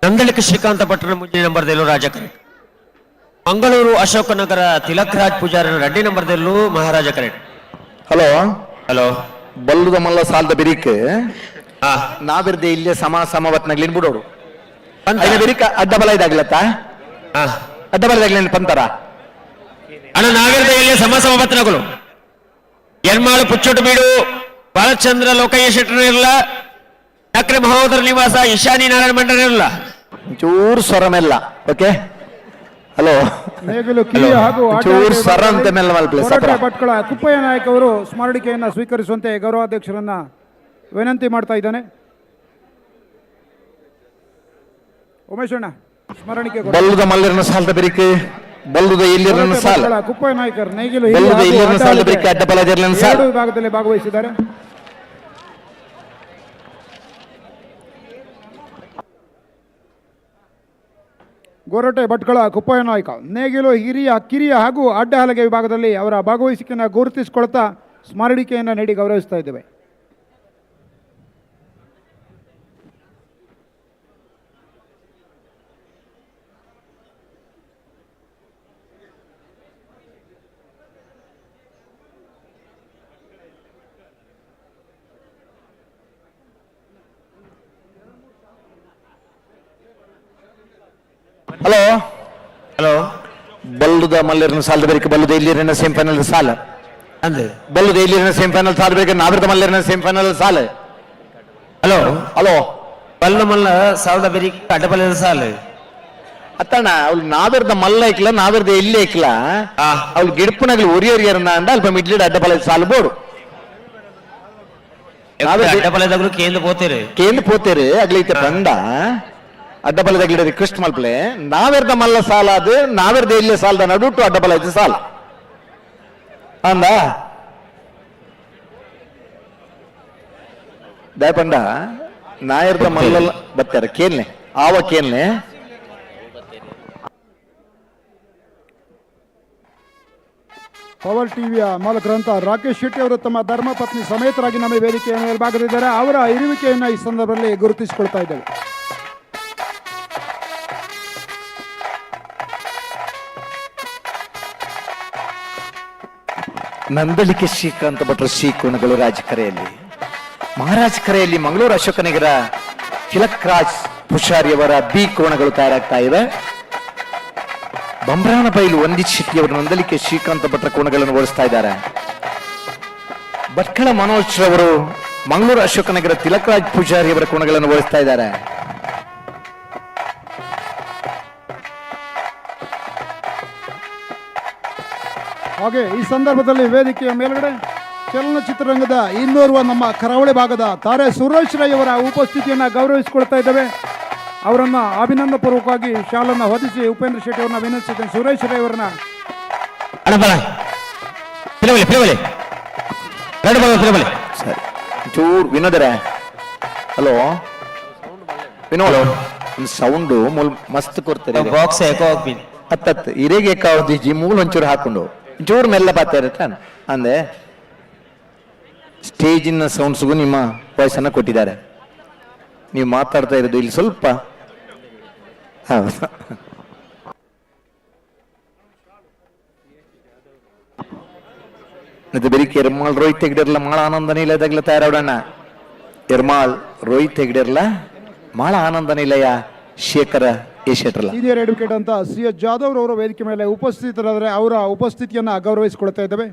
ನಂದಳಿಕೆ ಶ್ರೀಕಾಂತ ಭಟ್ರ ಮುಂದಿನ ನಂಬರ್ದಲ್ಲೂ ರಾಜ ಕರೆಕ್ಟ್. ಮಂಗಳೂರು ಅಶೋಕನಗರ ತಿಲಕರಾಜ್ ಪೂಜಾರನ ರೆಡ್ಡಿ ನಂಬರ್ದಲ್ಲೂ ಮಹಾರಾಜ ಕರೆಕ್ಟ್. ಹಲೋ ಹಲೋ, ಬಲ್ಲುದ ಮಲ್ಲ ಸಾಲದ ಬೆರಿಕ್ ನಾವಿರ್ದೆ ಇಲ್ಲೇ ಸಮವತ್ನಾಗ್ಲಿನ್ ಬಿಡೋರು ಬೆರಿಕ ಅಡ್ಡ ಬಲ ಇದಾಗ್ಲತ್ತ ಅಡ್ಡ ಬಲದಾಗ್ಲೇನ್ ಪಂತರ ಅಣ್ಣ ನಾವಿರ್ದೆ ಇಲ್ಲೇ ಸಮವತ್ನಗಳು ಎರ್ಮಾಳು ಪುಚ್ಚೋಟು ಬೀಡು ಬಾಲಚಂದ್ರ ಲೋಕಯ್ಯ ಶೆಟ್ಟರ್ ಇರಲ್ಲ, ನಕ್ರೆ ಮಹೋದರ ನಿವಾಸ ಈಶಾನಿ ನಾರಾಯಣ ಮಂಡರ ಇರಲ್ಲ, ಚೂರು ಸ್ವರ ಮೆಲ್ಲ. ಓಕೆ, ಹಲೋ, ನೇಗಿಲು ಕಿರಿಯ ಹಾಗೂ ಚೂರು ಸ್ವರ ಅಂತ ಮೆಲ್ಲ ಮಲ್ಪ್ಲೇಸ್ ಭಟ್ಕಳ ಕುಪ್ಪಯ್ಯ ನಾಯಕ್ ಅವರು ಸ್ಮರಣಿಕೆಯನ್ನು ಸ್ವೀಕರಿಸುವಂತೆ ಗೌರವಾಧ್ಯಕ್ಷರನ್ನ ವಿನಂತಿ ಮಾಡ್ತಾ ಇದ್ದಾನೆ. ಉಮೇಶ್ ಅಣ್ಣ ಸ್ಮರಣಿಕೆ ಬಲ್ಲುದ ಮಲ್ಲಿರನ ಸಾಲದ ಬೆರಿಕೆ ಬಲ್ಲುದ ಇಲ್ಲಿರನ ಸಾಲ ಕುಪ್ಪಯ್ಯ ನಾಯಕರು ನೇಗಿಲು ಬಲ್ಲುದ ಇಲ್ಲಿರನ ಸಾಲದ ಬೆರಿಕೆ ಅಡ್ಡ ಬಲ ಜರ್ಲನ ಸಾಲ ಎರಡು ವಿಭಾಗದಲ್ಲಿ ಭಾಗವಹಿಸಿದ್ದಾರೆ. ಗೋರಟೆ ಭಟ್ಕಳ ಕುಪ್ಪಯ್ಯ ನಾಯಕ ನೇಗಿಲು ಹಿರಿಯ ಕಿರಿಯ ಹಾಗೂ ಅಡ್ಡ ಹಲಗೆ ವಿಭಾಗದಲ್ಲಿ ಅವರ ಭಾಗವಹಿಸಿಕೆಯನ್ನು ಗುರುತಿಸಿಕೊಳ್ತಾ ಸ್ಮರಣಿಕೆಯನ್ನು ನೀಡಿ ಗೌರವಿಸ್ತಾ ಇದ್ದೇವೆ. ಹಲೋ ಹಲೋ, ಬಲ್ಲುದ ಮಲ್ಲಿರನ ಸಾಲದ ಬೆರಿಕೆ ಬಲ್ಲುದ ಇಲ್ಲಿರನ ಸೆಮಿಫೈನಲ್ ಸಾಲ ಅಂದ್ರೆ ಬಲ್ಲುದ ಇಲ್ಲಿರನ ಸೆಮಿಫೈನಲ್ ಸಾಲ ಬೆರಿಕೆ ನಾವಿರ್ದ ಮಲ್ಲಿರನ ಸೆಮಿಫೈನಲ್ ಸಾಲ. ಹಲೋ ಹಲೋ, ಬಲ್ಲ ಮಲ್ಲ ಸಾಲದ ಬೆರಿ ಅಡ್ಡಬಲದ ಸಾಲು ಅತ್ತಣ್ಣ ಅವ್ಳು ನಾವಿರ್ದ ಮಲ್ಲ ಐಕ್ಲ ನಾವಿರ್ದ ಇಲ್ಲಿ ಐಕ್ಲ ಅವ್ಳು ಗಿಡಪುನಗ್ಲು ಒರಿಯೊರಿಯರನ್ನ ಅಂಡ ಅಲ್ಪ ಮಿಡ್ಲಿಡ್ ಅಡ್ಡಬಲ ಸಾಲು ಬೋಡು ಅಡ್ಡಬಲದಾಗ್ಲು ಕೇಂದ್ರ ಪೋತೇರು ಅಗ್ಲೈತೆ ಬಂಡ ಅಡ್ಡಬಲದಾಗ್ಲಿ ರಿಕ್ವೆಸ್ಟ್ ಮಲ್ಪಲೆ ನಾವಿರ್ದ ಮಲ್ಲ ಸಾಲ ಅದು ನಾವಿರ್ದ ಇಲ್ಲಿ ಸಾಲದ ನಡುಟು ಅಡ್ಡಬಲ ಐತೆ ಸಾಲ ಅಂದ ದಯಪಂಡ ನಾಯಿರ್ದ ಮಲ್ಲ ಬರ್ತಾರೆ ಕೇನ್ಲೆ ಆವ ಕೇನ್ಲೆ ಪವರ್ ಟಿವಿಯ ಮಾಲಕರಂತ ರಾಕೇಶ್ ಶೆಟ್ಟಿ ಅವರು ತಮ್ಮ ಧರ್ಮಪತ್ನಿ ಸಮೇತರಾಗಿ ನಮ್ಮ ವೇದಿಕೆಯ ಮೇಲ್ಭಾಗದಿದ್ದಾರೆ. ಅವರ ಇರುವಿಕೆಯನ್ನು ಈ ಸಂದರ್ಭದಲ್ಲಿ ಗುರುತಿಸಿಕೊಳ್ತಾ ಇದ್ದೇವೆ. ನಂದಳಿಕೆ ಶ್ರೀಕಾಂತ ಭಟ್ರ ಶ್ರೀಕೋಣಗಳು ರಾಜಕರೆಯಲ್ಲಿ ಮಹಾರಾಜ ಕರೆಯಲ್ಲಿ ಮಂಗಳೂರು ಅಶೋಕನಗರ ತಿಲಕ್ ರಾಜ್ ಪುಷಾರಿಯವರ ಬಿ ಕೋಣಗಳು ತಯಾರಾಗ್ತಾ ಇವೆ. ಬಂಬ್ರಾನ ಬೈಲು ವಂದಿತ್ ಶೆಟ್ಟಿ ಅವರು ನಂದಲಿಕೆ ಶ್ರೀಕಾಂತ ಭಟ್ರ ಕೋಣಗಳನ್ನು ಓಡಿಸ್ತಾ ಇದ್ದಾರೆ. ಭಟ್ಕಳ ಮನೋಜ್ ರವರು ಮಂಗಳೂರು ಅಶೋಕನಗರ ತಿಲಕರಾಜ್ ಪೂಜಾರಿ ಅವರ ಕೋಣಗಳನ್ನು ಓಡಿಸ್ತಾ ಇದ್ದಾರೆ. ಹಾಗೆ ಈ ಸಂದರ್ಭದಲ್ಲಿ ವೇದಿಕೆಯ ಮೇಲ್ಗಡೆ ಚಲನಚಿತ್ರರಂಗದ ಇನ್ನೋರ್ವ ನಮ್ಮ ಕರಾವಳಿ ಭಾಗದ ತಾರೆ ಸುರೇಶ್ ರೈ ಅವರ ಉಪಸ್ಥಿತಿಯನ್ನು ಗೌರವಿಸಿಕೊಳ್ತಾ ಇದ್ದೇವೆ. ಅವರನ್ನ ಅಭಿನಂದಪೂರ್ವಕವಾಗಿ ಶಾಲನ್ನು ಹೊದಿಸಿ ಉಪೇಂದ್ರ ಶೆಟ್ಟಿ ಅವರನ್ನ ವಿನಂತಿಸಿದ್ದೇನೆ. ಸುರೇಶ್ ರೈ ಅವರನ್ನ ಸರಿ ಚೂರ್ ವಿನೋದರ. ಹಲೋ ವಿನೋದ್, ಒಂದು ಸೌಂಡು ಮಸ್ತ್ ಕೊಡ್ತಾರೆ. ಬಾಕ್ಸ್ ಹತ್ತತ್ತು ಹಿರೇಗೆ ಕಾವ್ದಿಜಿ ಮೂಲ ಒಂಚೂರು ಹಾಕೊಂಡು ಒಂಚೂರು ಮೆಲ್ಲ ಬರ್ತಾ ಇರತ್ತ ಅಂದೆ. ಸ್ಟೇಜಿನ ಸೌಂಡ್ಸ್ಗೂ ನಿಮ್ಮ ವಾಯ್ಸನ್ನ ಕೊಟ್ಟಿದ್ದಾರೆ. ನೀವು ಮಾತಾಡ್ತಾ ಇರೋದು ಇಲ್ಲಿ ಸ್ವಲ್ಪ ಹೌದು. ಬೆರಿಕೆ ಎರ್ಮಾಳ್ ರೋಹಿತ್ ಹೆಗ್ಡೆರ್ಲ ಮಾಳ ಆನಂದ ನಿಲಯದಾಗಲ ತಯಾರಾಡೋಣ. ಎರ್ಮಾಳ್ ರೋಹಿತ್ ಹೆಗ್ಡೆರ್ಲ ಮಾಳ ಆನಂದ ನಿಲಯ ಶೇಖರ ಏಷಟ್ರಲ್ಲ. ಸೀನಿಯರ್ ಅಡ್ವೊಕೇಟ್ ಅಂತ ಸಿ ಎಚ್ ಜಾಧವ್ ಅವರು ವೇದಿಕೆ ಮೇಲೆ ಉಪಸ್ಥಿತರಾದರೆ ಅವರ ಉಪಸ್ಥಿತಿಯನ್ನು ಗೌರವಿಸಿಕೊಳ್ತಾ ಇದ್ದೇವೆ.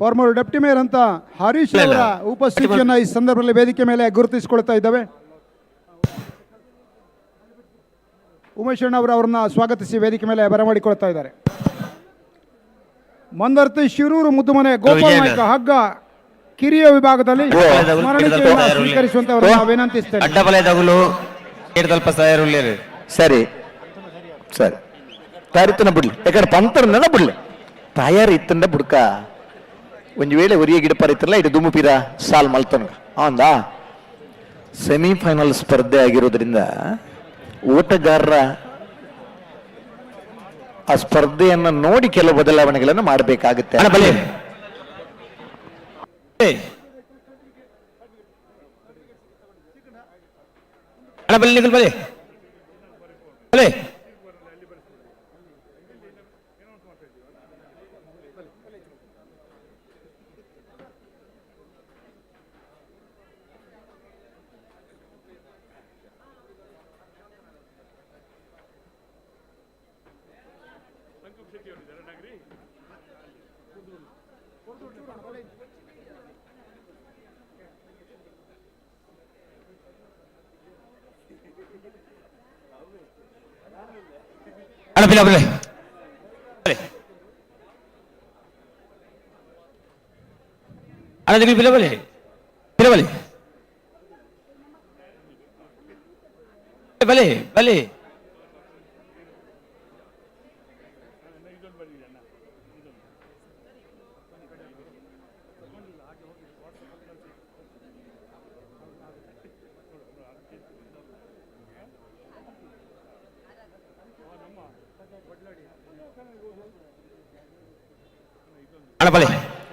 ಫಾರ್ಮರ್ ಡೆಪ್ಟಿ ಮೇಯರ್ ಅಂತ ಹರೀಶ್ ಅವರ ಉಪಸ್ಥಿತಿಯನ್ನು ಈ ಸಂದರ್ಭದಲ್ಲಿ ವೇದಿಕೆ ಮೇಲೆ ಗುರುತಿಸಿಕೊಳ್ತಾ ಇದ್ದೇವೆ. ಉಮೇಶ್ ಅಣ್ಣ ಅವರು ಅವರನ್ನ ಸ್ವಾಗತಿಸಿ ವೇದಿಕೆ ಮೇಲೆ ಬರಮಾಡಿಕೊಳ್ತಾ ಇದ್ದಾರೆ. ಮಂದರ್ತಿ ಶಿರೂರು ಮುದ್ದುಮನೆ ಗೋಪಾಲ್ ನಾಯ್ಕ ಹಗ್ಗ ಕಿರಿಯ ವಿಭಾಗದಲ್ಲಿ ಸ್ಮರಣಿಕೆಯನ್ನು ಸ್ವೀಕರಿಸುವಂತೆ ಅವರನ್ನ ವಿನಂತಿಸ್ತೇನೆ. ಸರಿ ಸರಿ ತಯಾರಿತನ ಬಿಡ್ಲಿ, ಯಾಕಂದ್ರೆ ಪಂತರನ್ನ ಬಿಡ್ಲಿ ತಯಾರಿ ಇತ್ತಂದ ಬುಡ್ಕ ಒಂದು ವೇಳೆ ಒರಿಯ ಗಿಡಪರ ಇತ್ತಲ್ಲ ಇದು ದುಮುಪಿರ ಸಾಲ್ ಮಲ್ತನ ಅಂದ. ಸೆಮಿಫೈನಲ್ ಸ್ಪರ್ಧೆ ಆಗಿರೋದ್ರಿಂದ ಓಟಗಾರರ ಆ ಸ್ಪರ್ಧೆಯನ್ನು ನೋಡಿ ಕೆಲವು ಬದಲಾವಣೆಗಳನ್ನು ಮಾಡಬೇಕಾಗುತ್ತೆ.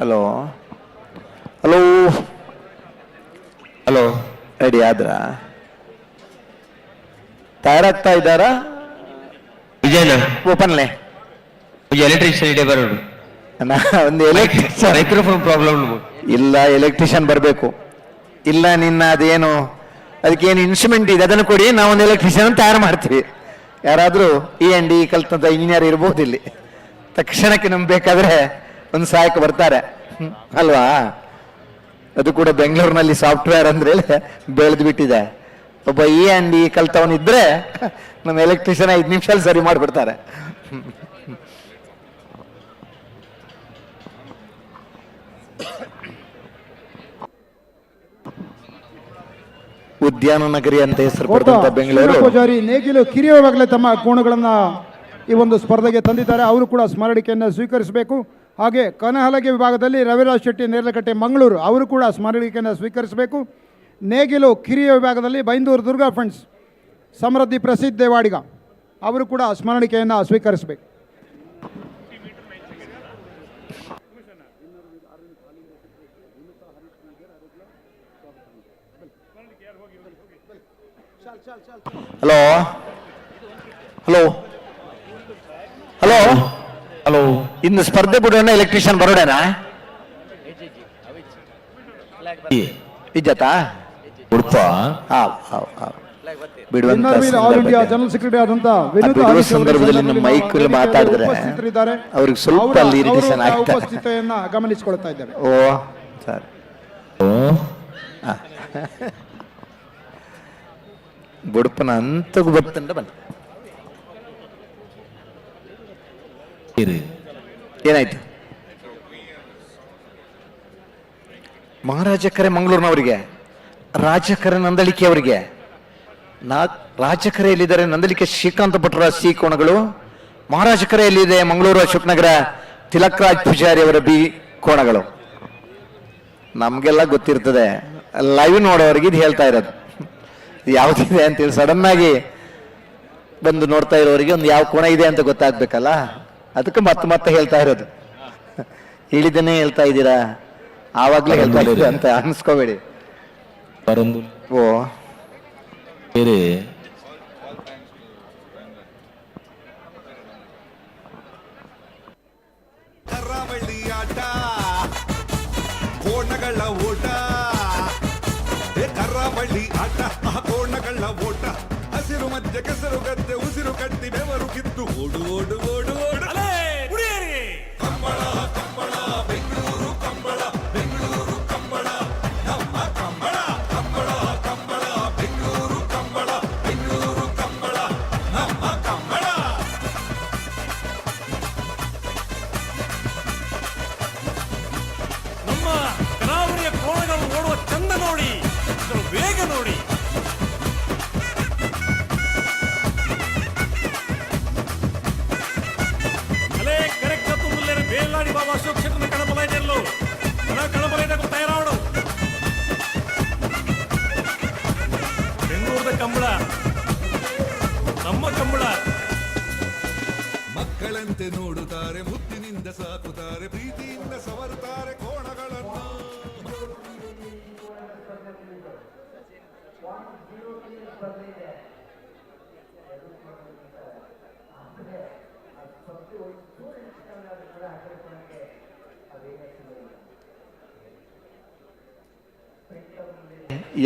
ಹಲೋ ಹಲೋ ಹಲೋ ರೆಡಿ ಆದ್ರ ತಯಾರಾಗ್ತಾ ಇದ್ದಾರಾ? ವಿಜಯನ ಓಪನ್ಲೆ ಎಲೆಕ್ಟ್ರಿಷಿಯನ್ ಇಡೇ ಬರೋದು ಒಂದು ಎಲೆಕ್ಟ್ರಿಷಿಯನ್ ಮೈಕ್ರೋಫೋನ್ ಪ್ರಾಬ್ಲಮ್ ಇಲ್ಲ, ಎಲೆಕ್ಟ್ರಿಷಿಯನ್ ಬರಬೇಕು. ಇಲ್ಲ ನಿನ್ನ ಅದೇನು ಅದಕ್ಕೇನು ಇನ್ಸ್ಟ್ರೂಮೆಂಟ್ ಇದೆ ಅದನ್ನು ಕೊಡಿ, ನಾವು ಒಂದು ಎಲೆಕ್ಟ್ರಿಷಿಯನ್ ತಯಾರು ಮಾಡ್ತೀವಿ. ಯಾರಾದರೂ E&D ಕಲ್ತಂತ ಇಂಜಿನಿಯರ್ ಇರ್ಬೋದು ಇಲ್ಲಿ, ತಕ್ಷಣಕ್ಕೆ ನಮ್ಗೆ ಬೇಕಾದ್ರೆ ಒಂದು ಸಹಾಯಕ್ಕೆ ಬರ್ತಾರೆ ಅಲ್ವಾ? ಅದು ಕೂಡ ಬೆಂಗಳೂರಿನಲ್ಲಿ ಸಾಫ್ಟ್ವೇರ್ ಅಂದ್ರೆ ಬೆಳೆದು ಬಿಟ್ಟಿದೆ. ಒಬ್ಬ E&D ಕಲ್ತವನಿದ್ರೆ ನಮ್ಮ ಎಲೆಕ್ಟ್ರಿಷಿಯನ್ 5 ನಿಮಿಷದಲ್ಲಿ ಸರಿ ಮಾಡಿಬಿಡ್ತಾರೆ. ಉದ್ಯಾನ ನಗರಿ ಅಂತ ಹೆಸರು ಪಡೆದಂತ ಬೆಂಗಳೂರು ಪೂಜಾರಿ ನೇಗಿಲು ಕಿರಿಯ ವಿಭಾಗದಲ್ಲಿ ತಮ್ಮ ಕೋಣಗಳನ್ನ ಈ ಒಂದು ಸ್ಪರ್ಧೆಗೆ ತಂದಿದ್ದಾರೆ. ಅವರು ಕೂಡ ಸ್ಮರಣಿಕೆಯನ್ನು ಸ್ವೀಕರಿಸಬೇಕು. ಹಾಗೆ ಕನಹಲಗೆ ವಿಭಾಗದಲ್ಲಿ ರವಿರಾಜ್ ಶೆಟ್ಟಿ ನೇರ್ಲಕಟ್ಟೆ ಮಂಗಳೂರು ಅವರು ಕೂಡ ಸ್ಮರಣಿಕೆಯನ್ನು ಸ್ವೀಕರಿಸಬೇಕು. ನೇಗಿಲು ಕಿರಿಯ ವಿಭಾಗದಲ್ಲಿ ಬೈಂದೂರು ದುರ್ಗಾ ಫ್ರೆಂಡ್ಸ್ ಸಮೃದ್ಧಿ ಪ್ರಸಿದ್ಧ ದೇವಾಡಿಗ ಅವರು ಕೂಡ ಸ್ಮರಣಿಕೆಯನ್ನು ಸ್ವೀಕರಿಸಬೇಕು. ಹಲೋ ಹಲೋ ಹಲೋ ಹಲೋ ಇನ್ನು ಸ್ಪರ್ಧೆ ಬಿಡೋಣ ಎಲೆಕ್ಟ್ರಿಷಿಯನ್ ಬರೋಡೇನಾ ಇಜ್ಜತಾ ಉಡುಪ ವಿನ್ನರ್ ವೀಲ್ ಆಲ್ ಇಂಡಿಯಾ ಜನರಲ್ ಸೆಕ್ರೆಟರಿ ಆದಂತ ವಿನೋದ್ ಬಿಡುವ ಹರೀಶ್ ಅವರು ಸಂದರ್ಭದಲ್ಲಿ ನಮ್ಮ ಮೈಕ್ ಮಾತಾಡಿದ್ರೆ ಉಪಸ್ಥಿತರಿದ್ದಾರೆ. ಅವ್ರಿಗೆ ಸ್ವಲ್ಪ ಅವರ- ಅಲ್ಲಿ ಇರಿಟೇಷನ್ ಅವರ ಆಗ್ತಾ ಉಪಸ್ಥಿತಿಯನ್ನ ಗಮನಿಸಿಕೊಳ್ತಾ ಇದ್ದೇವೆ. ಓ ಸರ್ ಬುಡುಪನ ಅಂತಗೂ ಬರ್ತಂಡ ಬನ್ನಿ ಏನಾಯ್ತು ಮಹಾರಾಜ ಕರೆ ಮಂಗಳೂರಿನವರಿಗೆ ರಾಜಕರೆ ನಂದಳಿಕೆ ಅವರಿಗೆ ರಾಜಕರೆಯಲ್ಲಿದ್ದಾರೆ ನಂದಳಿಕೆ ಶ್ರೀಕಾಂತ ಭಟ್ರ ಸಿ ಕೋಣಗಳು, ಮಹಾರಾಜ ಕರೆಯಲ್ಲಿದೆ ಮಂಗಳೂರು ಅಶೋಕನಗರ ತಿಲಕ್ ರಾಜ್ ಪೂಜಾರಿ ಅವರ ಬಿ ಕೋಣಗಳು. ನಮ್ಗೆಲ್ಲ ಗೊತ್ತಿರ್ತದೆ, ಲೈವ್ ನೋಡೋರಿಗೆ ಇದು ಹೇಳ್ತಾ ಇರೋದು ಯಾವ್ದಿದೆ ಅಂತೇಳಿ ಸಡನ್ ಆಗಿ ಬಂದು ನೋಡ್ತಾ ಇರೋರಿಗೆ ಒಂದು ಯಾವ ಕೋಣ ಇದೆ ಅಂತ ಗೊತ್ತಾಗ್ಬೇಕಲ್ಲ, ಅದಕ್ಕೆ ಮತ್ತೆ ಹೇಳ್ತಾ ಇರೋದು. ಹೇಳಿದ್ದನ್ನೇ ಹೇಳ್ತಾ ಇದ್ದೀರಾ, ಆವಾಗ್ಲೇ ಹೇಳ್ತಾ ಇದ್ದೀರಾ ಅಂತ ಅನ್ಸ್ಕೋಬೇಡಿ. ಓ ಕರಾವಳಿ ಆಟ ಕೋಣಗಳ ಓಟ ಕರಾವಳಿ ಆಟ ಕೋಣಗಳ ಓಟ ಹಸಿರು ಮಧ್ಯೆ ಕೆಸರು ಗದ್ದೆ ಉಸಿರು ಕಟ್ಟಿ ಬೆವರು ಕಿತ್ತು ಓಡು ಓಡು ಓಡು ಓಡು ಕಂಬಳ ಕಂಬಳ ಬೆಂಗಳೂರು ಕಂಬಳ ಬೆಂಗಳೂರು ಕಂಬಳ ನಮ್ಮ ಕಂಬಳ ಕಂಬಳ ಕಂಬಳ ಬೆಂಗಳೂರು ಕಂಬಳ ಬೆಂಗಳೂರು ಕಂಬಳ ನಮ್ಮ ಕಂಬಳ. ನಮ್ಮ ಕರಾವಳಿಯ ಕೋಣಗಳು ಓಡುವ ಚಂದ ನೋಡಿ, ಇದರ ವೇಗ ನೋಡಿ. ಅಲೇ ಕರೆಕ್ಟ್ ತುಂಬುಲ್ಲೇರ ಬೇಲಾಡಿ ಬಾಬಾ ಅಶೋಕ್ ಕ್ಷೇತ್ರ ಕಣಬಲೈನೆಲ್ಲೋ ಕಣಬಲೈನ ತಯಾರಾಡು ಬೆಂಗಳೂರದ ಕಂಬಳ ನಮ್ಮ ಕಂಬಳ. ಮಕ್ಕಳಂತೆ ನೋಡುತ್ತಾರೆ, ಮುತ್ತಿನಿಂದ ಸಾಕುತ್ತಾರೆ, ಪ್ರೀತಿಯಿಂದ ಸವರುತ್ತಾರೆ ಕೋಣಗಳನ್ನು.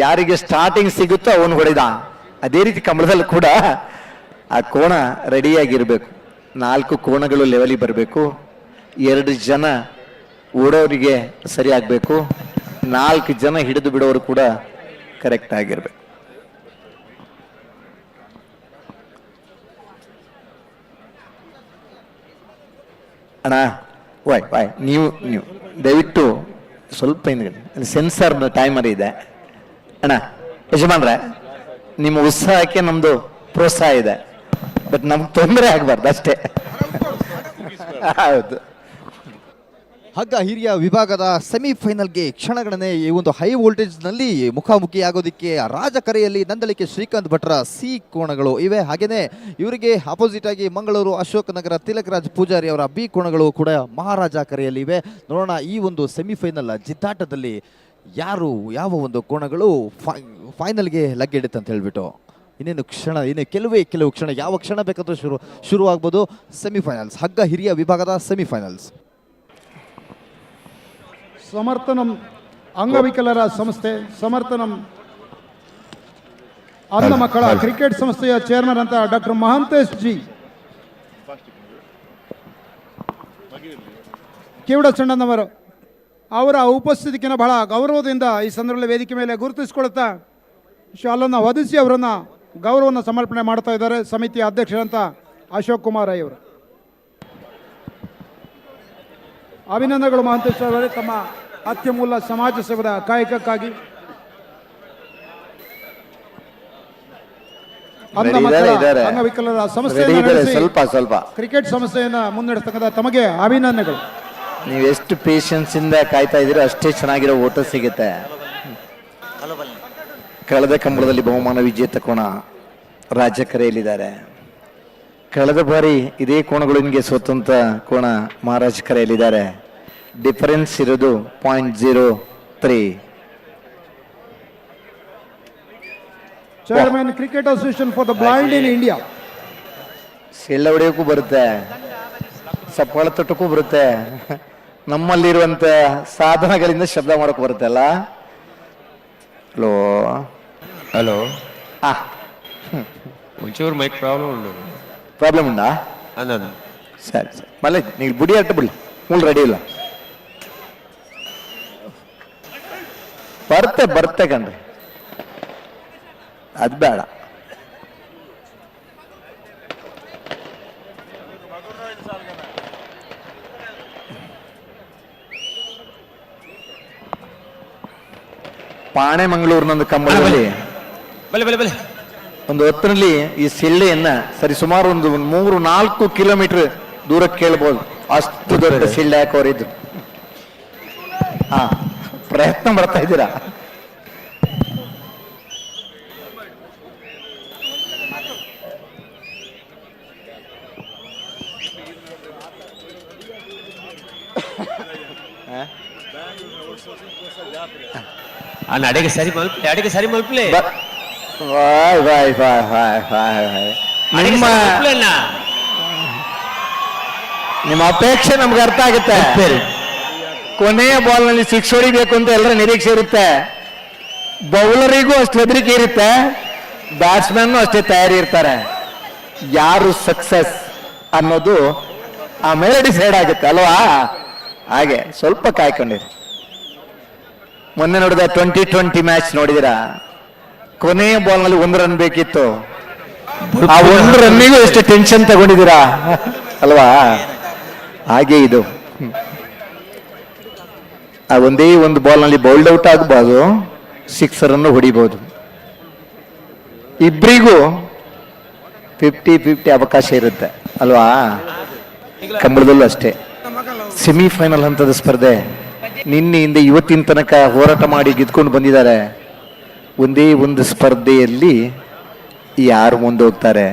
ಯಾರಿಗೆ ಸ್ಟಾರ್ಟಿಂಗ್ ಸಿಗುತ್ತೋ ಅವನು ಹೊಡೆದ. ಅದೇ ರೀತಿ ಕಂಬಳದಲ್ಲಿ ಕೂಡ ಆ ಕೋಣ ರೆಡಿಯಾಗಿರ್ಬೇಕು. 4 ಕೋಣಗಳು ಲೆವೆಲಿಗೆ ಬರಬೇಕು, 2 ಜನ ಓಡೋರಿಗೆ ಸರಿ ಆಗ್ಬೇಕು, 4 ಜನ ಹಿಡಿದು ಬಿಡೋರು ಕೂಡ ಕರೆಕ್ಟ್ ಆಗಿರ್ಬೇಕು. ಅಣ್ಣ ವಾಯ್ ನೀವು ದಯವಿಟ್ಟು ಸ್ವಲ್ಪ ಹಿಂದ್ಗಡೆ ಸೆನ್ಸರ್ ಟೈಮರ್ ಇದೆ ಅಣ್ಣ. ಯಜಮಾನ್ರೆ, ನಿಮ್ಮ ಉತ್ಸಾಹಕ್ಕೆ ನಮ್ದು ಪ್ರೋತ್ಸಾಹ ಇದೆ, ಬಟ್ ನಮ್ಗೆ ತೊಂದರೆ ಆಗ್ಬಾರ್ದು ಅಷ್ಟೇ. ಹೌದು. ಹಗ್ಗ ಹಿರಿಯ ವಿಭಾಗದ ಸೆಮಿಫೈನಲ್ಗೆ ಕ್ಷಣಗಣನೆ ಈ ಒಂದು ಹೈ ವೋಲ್ಟೇಜ್ನಲ್ಲಿ ಮುಖಾಮುಖಿಯಾಗೋದಕ್ಕೆ ರಾಜಕರೆಯಲ್ಲಿ ನಂದಳಿಕೆ ಶ್ರೀಕಾಂತ್ ಭಟ್ರ ಸಿ ಕೋಣಗಳು ಇವೆ. ಹಾಗೆಯೇ ಇವರಿಗೆ ಅಪೋಸಿಟ್ ಆಗಿ ಮಂಗಳೂರು ಅಶೋಕನಗರ ತಿಲಕ್ ರಾಜ್ ಪೂಜಾರಿ ಅವರ ಬಿ ಕೋಣಗಳು ಕೂಡ ಮಹಾರಾಜ ಕರೆಯಲ್ಲಿ ಇವೆ. ನೋಡೋಣ ಈ ಒಂದು ಸೆಮಿಫೈನಲ್ ಜಿದ್ದಾಟದಲ್ಲಿ ಯಾರು ಯಾವ ಒಂದು ಕೋಣಗಳು ಫೈನಲ್ಗೆ ಲಗ್ಗೆಡುತ್ತೆ ಅಂತ ಹೇಳ್ಬಿಟ್ಟು. ಇನ್ನು ಕೆಲವು ಕ್ಷಣ ಯಾವ ಕ್ಷಣ ಬೇಕಾದರೂ ಶುರುವಾಗ್ಬೋದು ಸೆಮಿಫೈನಲ್ಸ್, ಹಗ್ಗ ಹಿರಿಯ ವಿಭಾಗದ ಸೆಮಿಫೈನಲ್ಸ್. ಸಮರ್ಥನಂ ಅಂಗವಿಕಲರ ಸಂಸ್ಥೆ, ಸಮರ್ಥನಂ ಅಂಧ ಮಕ್ಕಳ ಕ್ರಿಕೆಟ್ ಸಂಸ್ಥೆಯ ಚೇರ್ಮನ್ ಅಂತ ಡಾಕ್ಟರ್ ಮಹಾಂತೇಶ್ ಜಿ ಕಿವಡಚಂಡನವರು ಅವರ ಉಪಸ್ಥಿತಿಯನ್ನು ಬಹಳ ಗೌರವದಿಂದ ಈ ಸಂದರ್ಭದಲ್ಲಿ ವೇದಿಕೆ ಮೇಲೆ ಗುರುತಿಸಿಕೊಳ್ಳುತ್ತಾ ಶಾಲನ್ನು ಹೊದಿಸಿ ಅವರನ್ನು ಗೌರವವನ್ನು ಸಮರ್ಪಣೆ ಮಾಡ್ತಾ ಇದ್ದಾರೆ ಸಮಿತಿಯ ಅಧ್ಯಕ್ಷರಂತ ಅಶೋಕ್ ಕುಮಾರ್ ರೈ ಅವರು. ಅಭಿನಂದನೆಗಳು ಮಹಾಂತೇಶ್ ಅವರೇ, ತಮ್ಮ ಅತ್ಯಮೂಲ್ಯ ಸಮಾಜ ಸೇವದ ಕಾಯಕಕ್ಕಾಗಿ. ಅಂಧ ಮಕ್ಕಳ ಅಂಗವಿಕಲರ ಸ್ವಲ್ಪ ಕ್ರಿಕೆಟ್ ಸಮಸ್ಯೆಯನ್ನು ಮುನ್ನಡೆಸ್ತಕ್ಕಂಥ ತಮಗೆ ಅಭಿನಂದನೆಗಳು. ನೀವು ಎಷ್ಟು ಪೇಷನ್ಸ್ ಇಂದ ಕಾಯ್ತಾ ಇದ್ದೀರೋ ಅಷ್ಟೇ ಚೆನ್ನಾಗಿರೋ ಓಟ ಸಿಗುತ್ತೆ. ಕಳೆದ ಕಂಬಳದಲ್ಲಿ ಬಹುಮಾನ ವಿಜೇತ ಕೋಣ ರಾಜ್ಯ ಕರೆಯಲ್ಲಿದ್ದಾರೆ. ಕಳೆದ ಬಾರಿ ಇದೇ ಕೋಣಗಳಿಗೆ ಸೋತಂತ ಕೋಣ ಮಹಾರಾಜ ಕರೆಯಲ್ಲಿದ್ದಾರೆ. ಡಿಫರೆನ್ಸ್ ಇರೋದು 0.03. Chairman cricket association for the blind in India. ಸೆಳ್ಳ ಹೊಡೆಯೋಕ್ಕೂ ಬರುತ್ತೆ, ಸಪ್ಪಳ ತೊಟ್ಟಕ್ಕೂ ಬರುತ್ತೆ, ನಮ್ಮಲ್ಲಿರುವಂತ ಸಾಧನಗಳಿಂದ ಶಬ್ದ ಮಾಡೋಕೆ ಬರುತ್ತೆ ಅಲ್ಲ. ಹಲೋ ಹಲೋ, ಆ ಒಂಚೂರು ಮೈಕ್ ಪ್ರಾಬ್ಲಮ್ ಉಂಟಾ? ಅನ್ನೋದು ಸರಿ ಸರಿ ಮಲ್ಲ ನೀವು ಬುಡಿ ಅಟ್ಟು ಬಿಡಿ, ಫುಲ್ ರೆಡಿ ಇಲ್ಲ. ಬರ್ತೆ ಕಣ್ರಿ, ಅದು ಬೇಡ. ಪಾಣೆ ಮಂಗಳೂರಿನೊಂದು ಕಂಬಳದಲ್ಲಿ ಒಂದು ಹೊತ್ತಿನಲ್ಲಿ ಈ ಸಿಳ್ಳೆಯನ್ನ ಸರಿ ಸುಮಾರು ಒಂದು 3-4 ಕಿಲೋಮೀಟರ್ ದೂರಕ್ಕೆ ಕೇಳ್ಬೋದು, ಅಷ್ಟು ದೊಡ್ಡ ಸಿಳ್ಳೆ ಹಾಕೋರಿದ್ರು. ಹಾ, ಪ್ರಯತ್ನ ಬರ್ತಾ ಇದ್ದೀರಾ? ಅಡಿಗೆ ಸರಿ ಮಲ್ಪಲೆ ನಿಮ್ಮ ಅಪೇಕ್ಷೆ ನಮ್ಗೆ ಅರ್ಥ ಆಗುತ್ತೆ. ಕೊನೆಯ ಬಾಲ್ ನಲ್ಲಿ 6 ಹೊಡಿಬೇಕು ಅಂತ ಎಲ್ಲರ ನಿರೀಕ್ಷೆ ಇರುತ್ತೆ. ಬೌಲರಿಗೂ ಅಷ್ಟು ಹೆದರಿಕೆ ಇರುತ್ತೆ, ಬ್ಯಾಟ್ಸ್ಮನ್ ಅಷ್ಟೇ ತಯಾರಿ ಇರ್ತಾರೆ. ಯಾರು ಸಕ್ಸಸ್ ಅನ್ನೋದು ಆಮೇಲೆ ಡಿಸೈಡ್ ಆಗುತ್ತೆ ಅಲ್ವಾ? ಹಾಗೆ ಸ್ವಲ್ಪ ಕಾಯ್ಕೊಂಡಿರಿ. ಮೊನ್ನೆ ನೋಡಿದ 2020 ಮ್ಯಾಚ್ ನೋಡಿದಿರಾ? ಕೊನೆಯ ಬಾಲ್ ನಲ್ಲಿ 1 ರನ್ ಬೇಕಿತ್ತು, ಆ 1 ರನ್ನಿಗೂ ಎಷ್ಟು ಟೆನ್ಷನ್ ತಗೊಂಡಿದ್ದೀರಾ ಅಲ್ವಾ? ಹಾಗೆ ಇದು ಆ ಒಂದೇ ಒಂದು ಬಾಲ್ ನಲ್ಲಿ ಬೌಲ್ಡ್ ಔಟ್ ಆಗಬಹುದು, 6 ರನ್ ಹೊಡಿಬಹುದು. ಇಬ್ಬರಿಗೂ 50-50 ಅವಕಾಶ ಇರುತ್ತೆ ಅಲ್ವಾ? ಕಂಬಳದಲ್ಲೂ ಅಷ್ಟೇ. ಸೆಮಿಫೈನಲ್ ಹಂತದ ಸ್ಪರ್ಧೆ ನಿನ್ನೆಯಿಂದ ಇವತ್ತಿನ ತನಕ ಹೋರಾಟ ಮಾಡಿ ಗೆದ್ಕೊಂಡು ಬಂದಿದ್ದಾರೆ. ಒಂದೇ ಒಂದು ಸ್ಪರ್ಧೆಯಲ್ಲಿ ಯಾರು ಮುಂದೆ ಹೋಗ್ತಾರೆ,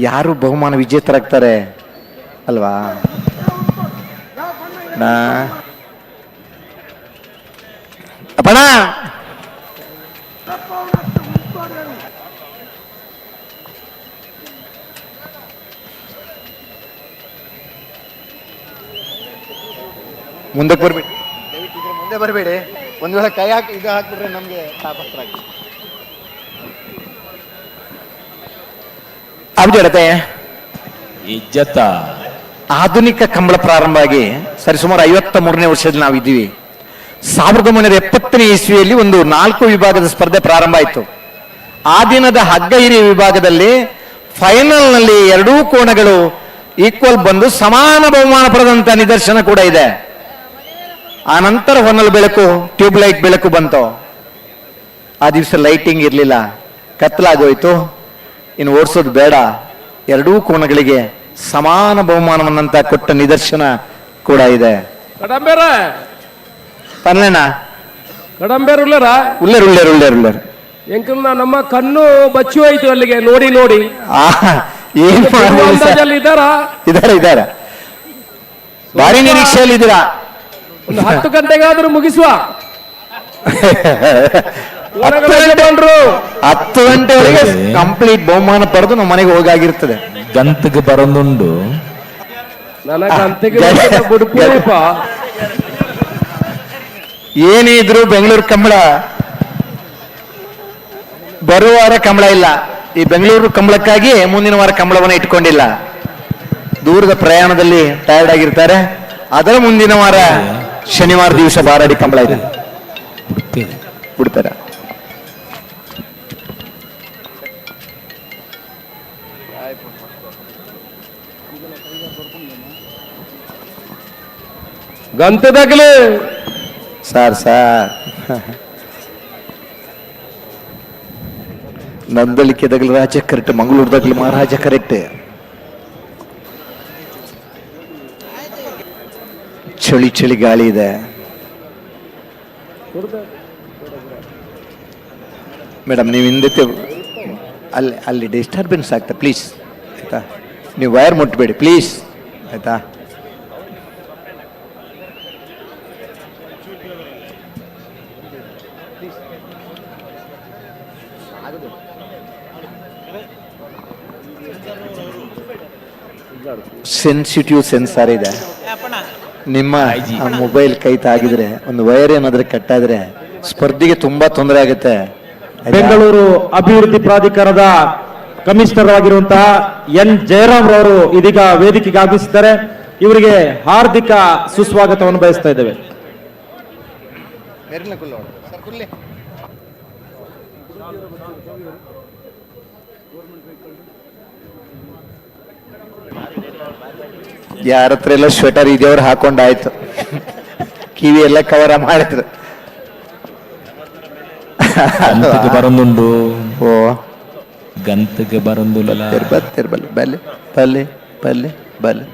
ಯಾರು ಬಹುಮಾನ ವಿಜೇತರಾಗ್ತಾರೆ ಅಲ್ವಾ? ಅಪ್ಪಣ ಮುಂದಕ್ಕೆ ಬರ್ಬೇಡಿ, ಮುಂದೆ ಬರಬೇಡಿ. ಒಂದು ವೇಳೆ ಕೈ ಹಾಕಿ ಇದು ಹಾಕಿದ್ರೆ ನಮಗೆ ತಾಪಸ್ರಾಗಿ ಅಬ್ಜಡತೆ ಇಜ್ಜತ್ತ. ಆಧುನಿಕ ಕಂಬಳ ಪ್ರಾರಂಭ ಆಗಿ ಸರಿಸುಮಾರು 53ನೇ ವರ್ಷದಲ್ಲಿ ನಾವು ಇದ್ದೀವಿ. 1970ನೇ ಇಸ್ವಿಯಲ್ಲಿ ಒಂದು 4 ವಿಭಾಗದ ಸ್ಪರ್ಧೆ ಪ್ರಾರಂಭ ಆಯಿತು. ಆ ದಿನದ ಹಗ್ಗ ಹಿರಿಯ ವಿಭಾಗದಲ್ಲಿ ಫೈನಲ್ ನಲ್ಲಿ 2 ಕೋಣಗಳು ಈಕ್ವಲ್ ಬಂದು ಸಮಾನ ಬಹುಮಾನ ಪಡೆದಂತ ನಿದರ್ಶನ ಕೂಡ ಇದೆ. ಆ ನಂತರ ಹೊನ್ನಲು ಬೆಳಕು, ಟ್ಯೂಬ್ ಲೈಟ್ ಬೆಳಕು ಬಂತು. ಆ ದಿವಸ ಲೈಟಿಂಗ್ ಇರಲಿಲ್ಲ, ಕತ್ತಲಾಗೋಯ್ತು. ಇನ್ನು ಓಡಿಸೋದು ಬೇಡ, 2 ಕೋಣಗಳಿಗೆ ಸಮಾನ ಬಹುಮಾನವನ್ನಂತ ಕೊಟ್ಟ ನಿದರ್ಶನ ಕೂಡ ಇದೆ. ಪರ್ಲೇನ ಕಡಂಬೇರುಳ್ಳರ ಉಳ್ಳೇರು ಉಳ್ಳೇರು ಉಳ್ಳೇರು ಉಳ್ಳೇರು ಎಂಕಲ್ನ ನಮ್ಮ ಕಣ್ಣು ಬಚ್ಚಿ ಹೋಯ್ತು ಅಲ್ಲಿಗೆ ನೋಡಿ ನೋಡಿ. ಏನ್ ಇದ್ದಾರಾ? ಇದಾರೆ ಭಾರಿ ನಿರೀಕ್ಷೆಯಲ್ಲಿ ಇದ್ದೀರಾ. ಒಂದು 10 ಗಂಟೆಗಾದ್ರೂ ಮುಗಿಸುವ. 10 ಗಂಟೆವರೆಗೆ ಕಂಪ್ಲೀಟ್ ಬಹುಮಾನ ಪಡೆದು ನಮ್ಮ ಮನೆಗೆ ಹೋಗಾಗಿರ್ತದೆ. ಗಂತಗೆ ಬರೋದುಂಡು ಏನೇ ಇದ್ರು ಬೆಂಗಳೂರು ಕಂಬಳ ಬರುವ ವಾರ ಕಂಬಳ ಇಲ್ಲ. ಈ ಬೆಂಗಳೂರು ಕಂಬಳಕ್ಕಾಗಿ ಮುಂದಿನ ವಾರ ಕಂಬಳವನ್ನು ಇಟ್ಕೊಂಡಿಲ್ಲ. ದೂರದ ಪ್ರಯಾಣದಲ್ಲಿ ಟಯರ್ಡ್ ಆಗಿರ್ತಾರೆ. ಅದರ ಮುಂದಿನ ವಾರ ಶನಿವಾರ ದಿವಸ ಬಾರಾಡಿ ಕಂಬಳ ಇದೆ, ಬಿಡ್ತಾರೆ. ಗಂತದಾಗಲೇ ಸಾರ್ ನಂದಳಿಕೆದಾಗಲು ರಾಜ ಕರೆಕ್ಟ್, ಮಂಗಳೂರದಾಗಲು ಮಹಾರಾಜ ಕರೆಕ್ಟ್. ಚಳಿ ಗಾಳಿ ಇದೆ. ಮೇಡಮ್ ನೀವು ಹಿಂದೆ ಅಲ್ಲಿ ಡಿಸ್ಟರ್ಬೆನ್ಸ್ ಆಗ್ತದೆ, ಪ್ಲೀಸ್ ಆಯ್ತಾ? ನೀವು ವೈರ್ ಮುಟ್ಟಬೇಡಿ ಪ್ಲೀಸ್, ಆಯ್ತಾ? ಆಗುದು ಸೆನ್ಸಿಟಿವ್ ಸೆನ್ಸಾರ್ ಇದೆ. ನಿಮ್ಮ ಮೊಬೈಲ್ ಕೈ ತಾಗಿದ್ರೆ ಒಂದು ವೈರ್ ಏನಾದ್ರೆ ಕಟ್ಟಾದ್ರೆ ಸ್ಪರ್ಧೆಗೆ ತುಂಬಾ ತೊಂದರೆ ಆಗುತ್ತೆ. ಬೆಂಗಳೂರು ಅಭಿವೃದ್ಧಿ ಪ್ರಾಧಿಕಾರದ ಕಮಿಷನರ್ ಆಗಿರುವಂತಹ ಎನ್ ಜಯರಾಮ್ ರವರು ಇದೀಗ ವೇದಿಕೆಗೆ ಆಗಮಿಸಿದ್ದಾರೆ. ಇವರಿಗೆ ಹಾರ್ದಿಕ ಸುಸ್ವಾಗತವನ್ನು ಬಯಸ್ತಾ ಇದ್ದೇವೆ. ಯಾರ ಹತ್ರ ಎಲ್ಲ ಸ್ವೆಟರ್ ಇದೆಯವ್ರು ಹಾಕೊಂಡಾಯ್ತು, ಕಿವಿ ಎಲ್ಲ ಕವರ ಮಾಡಿದ್ರು. ಬರೊಂದುಂಡು ಓ ಗಂತಗೆ ಬರೊಂದುಲ್ಲ ತಿರ್ಬಲ್ ಬಲ್ಲೆ ಬಲ್ಲೆ ಬಲ್ಲೆ ಬಲ್ಲೆ.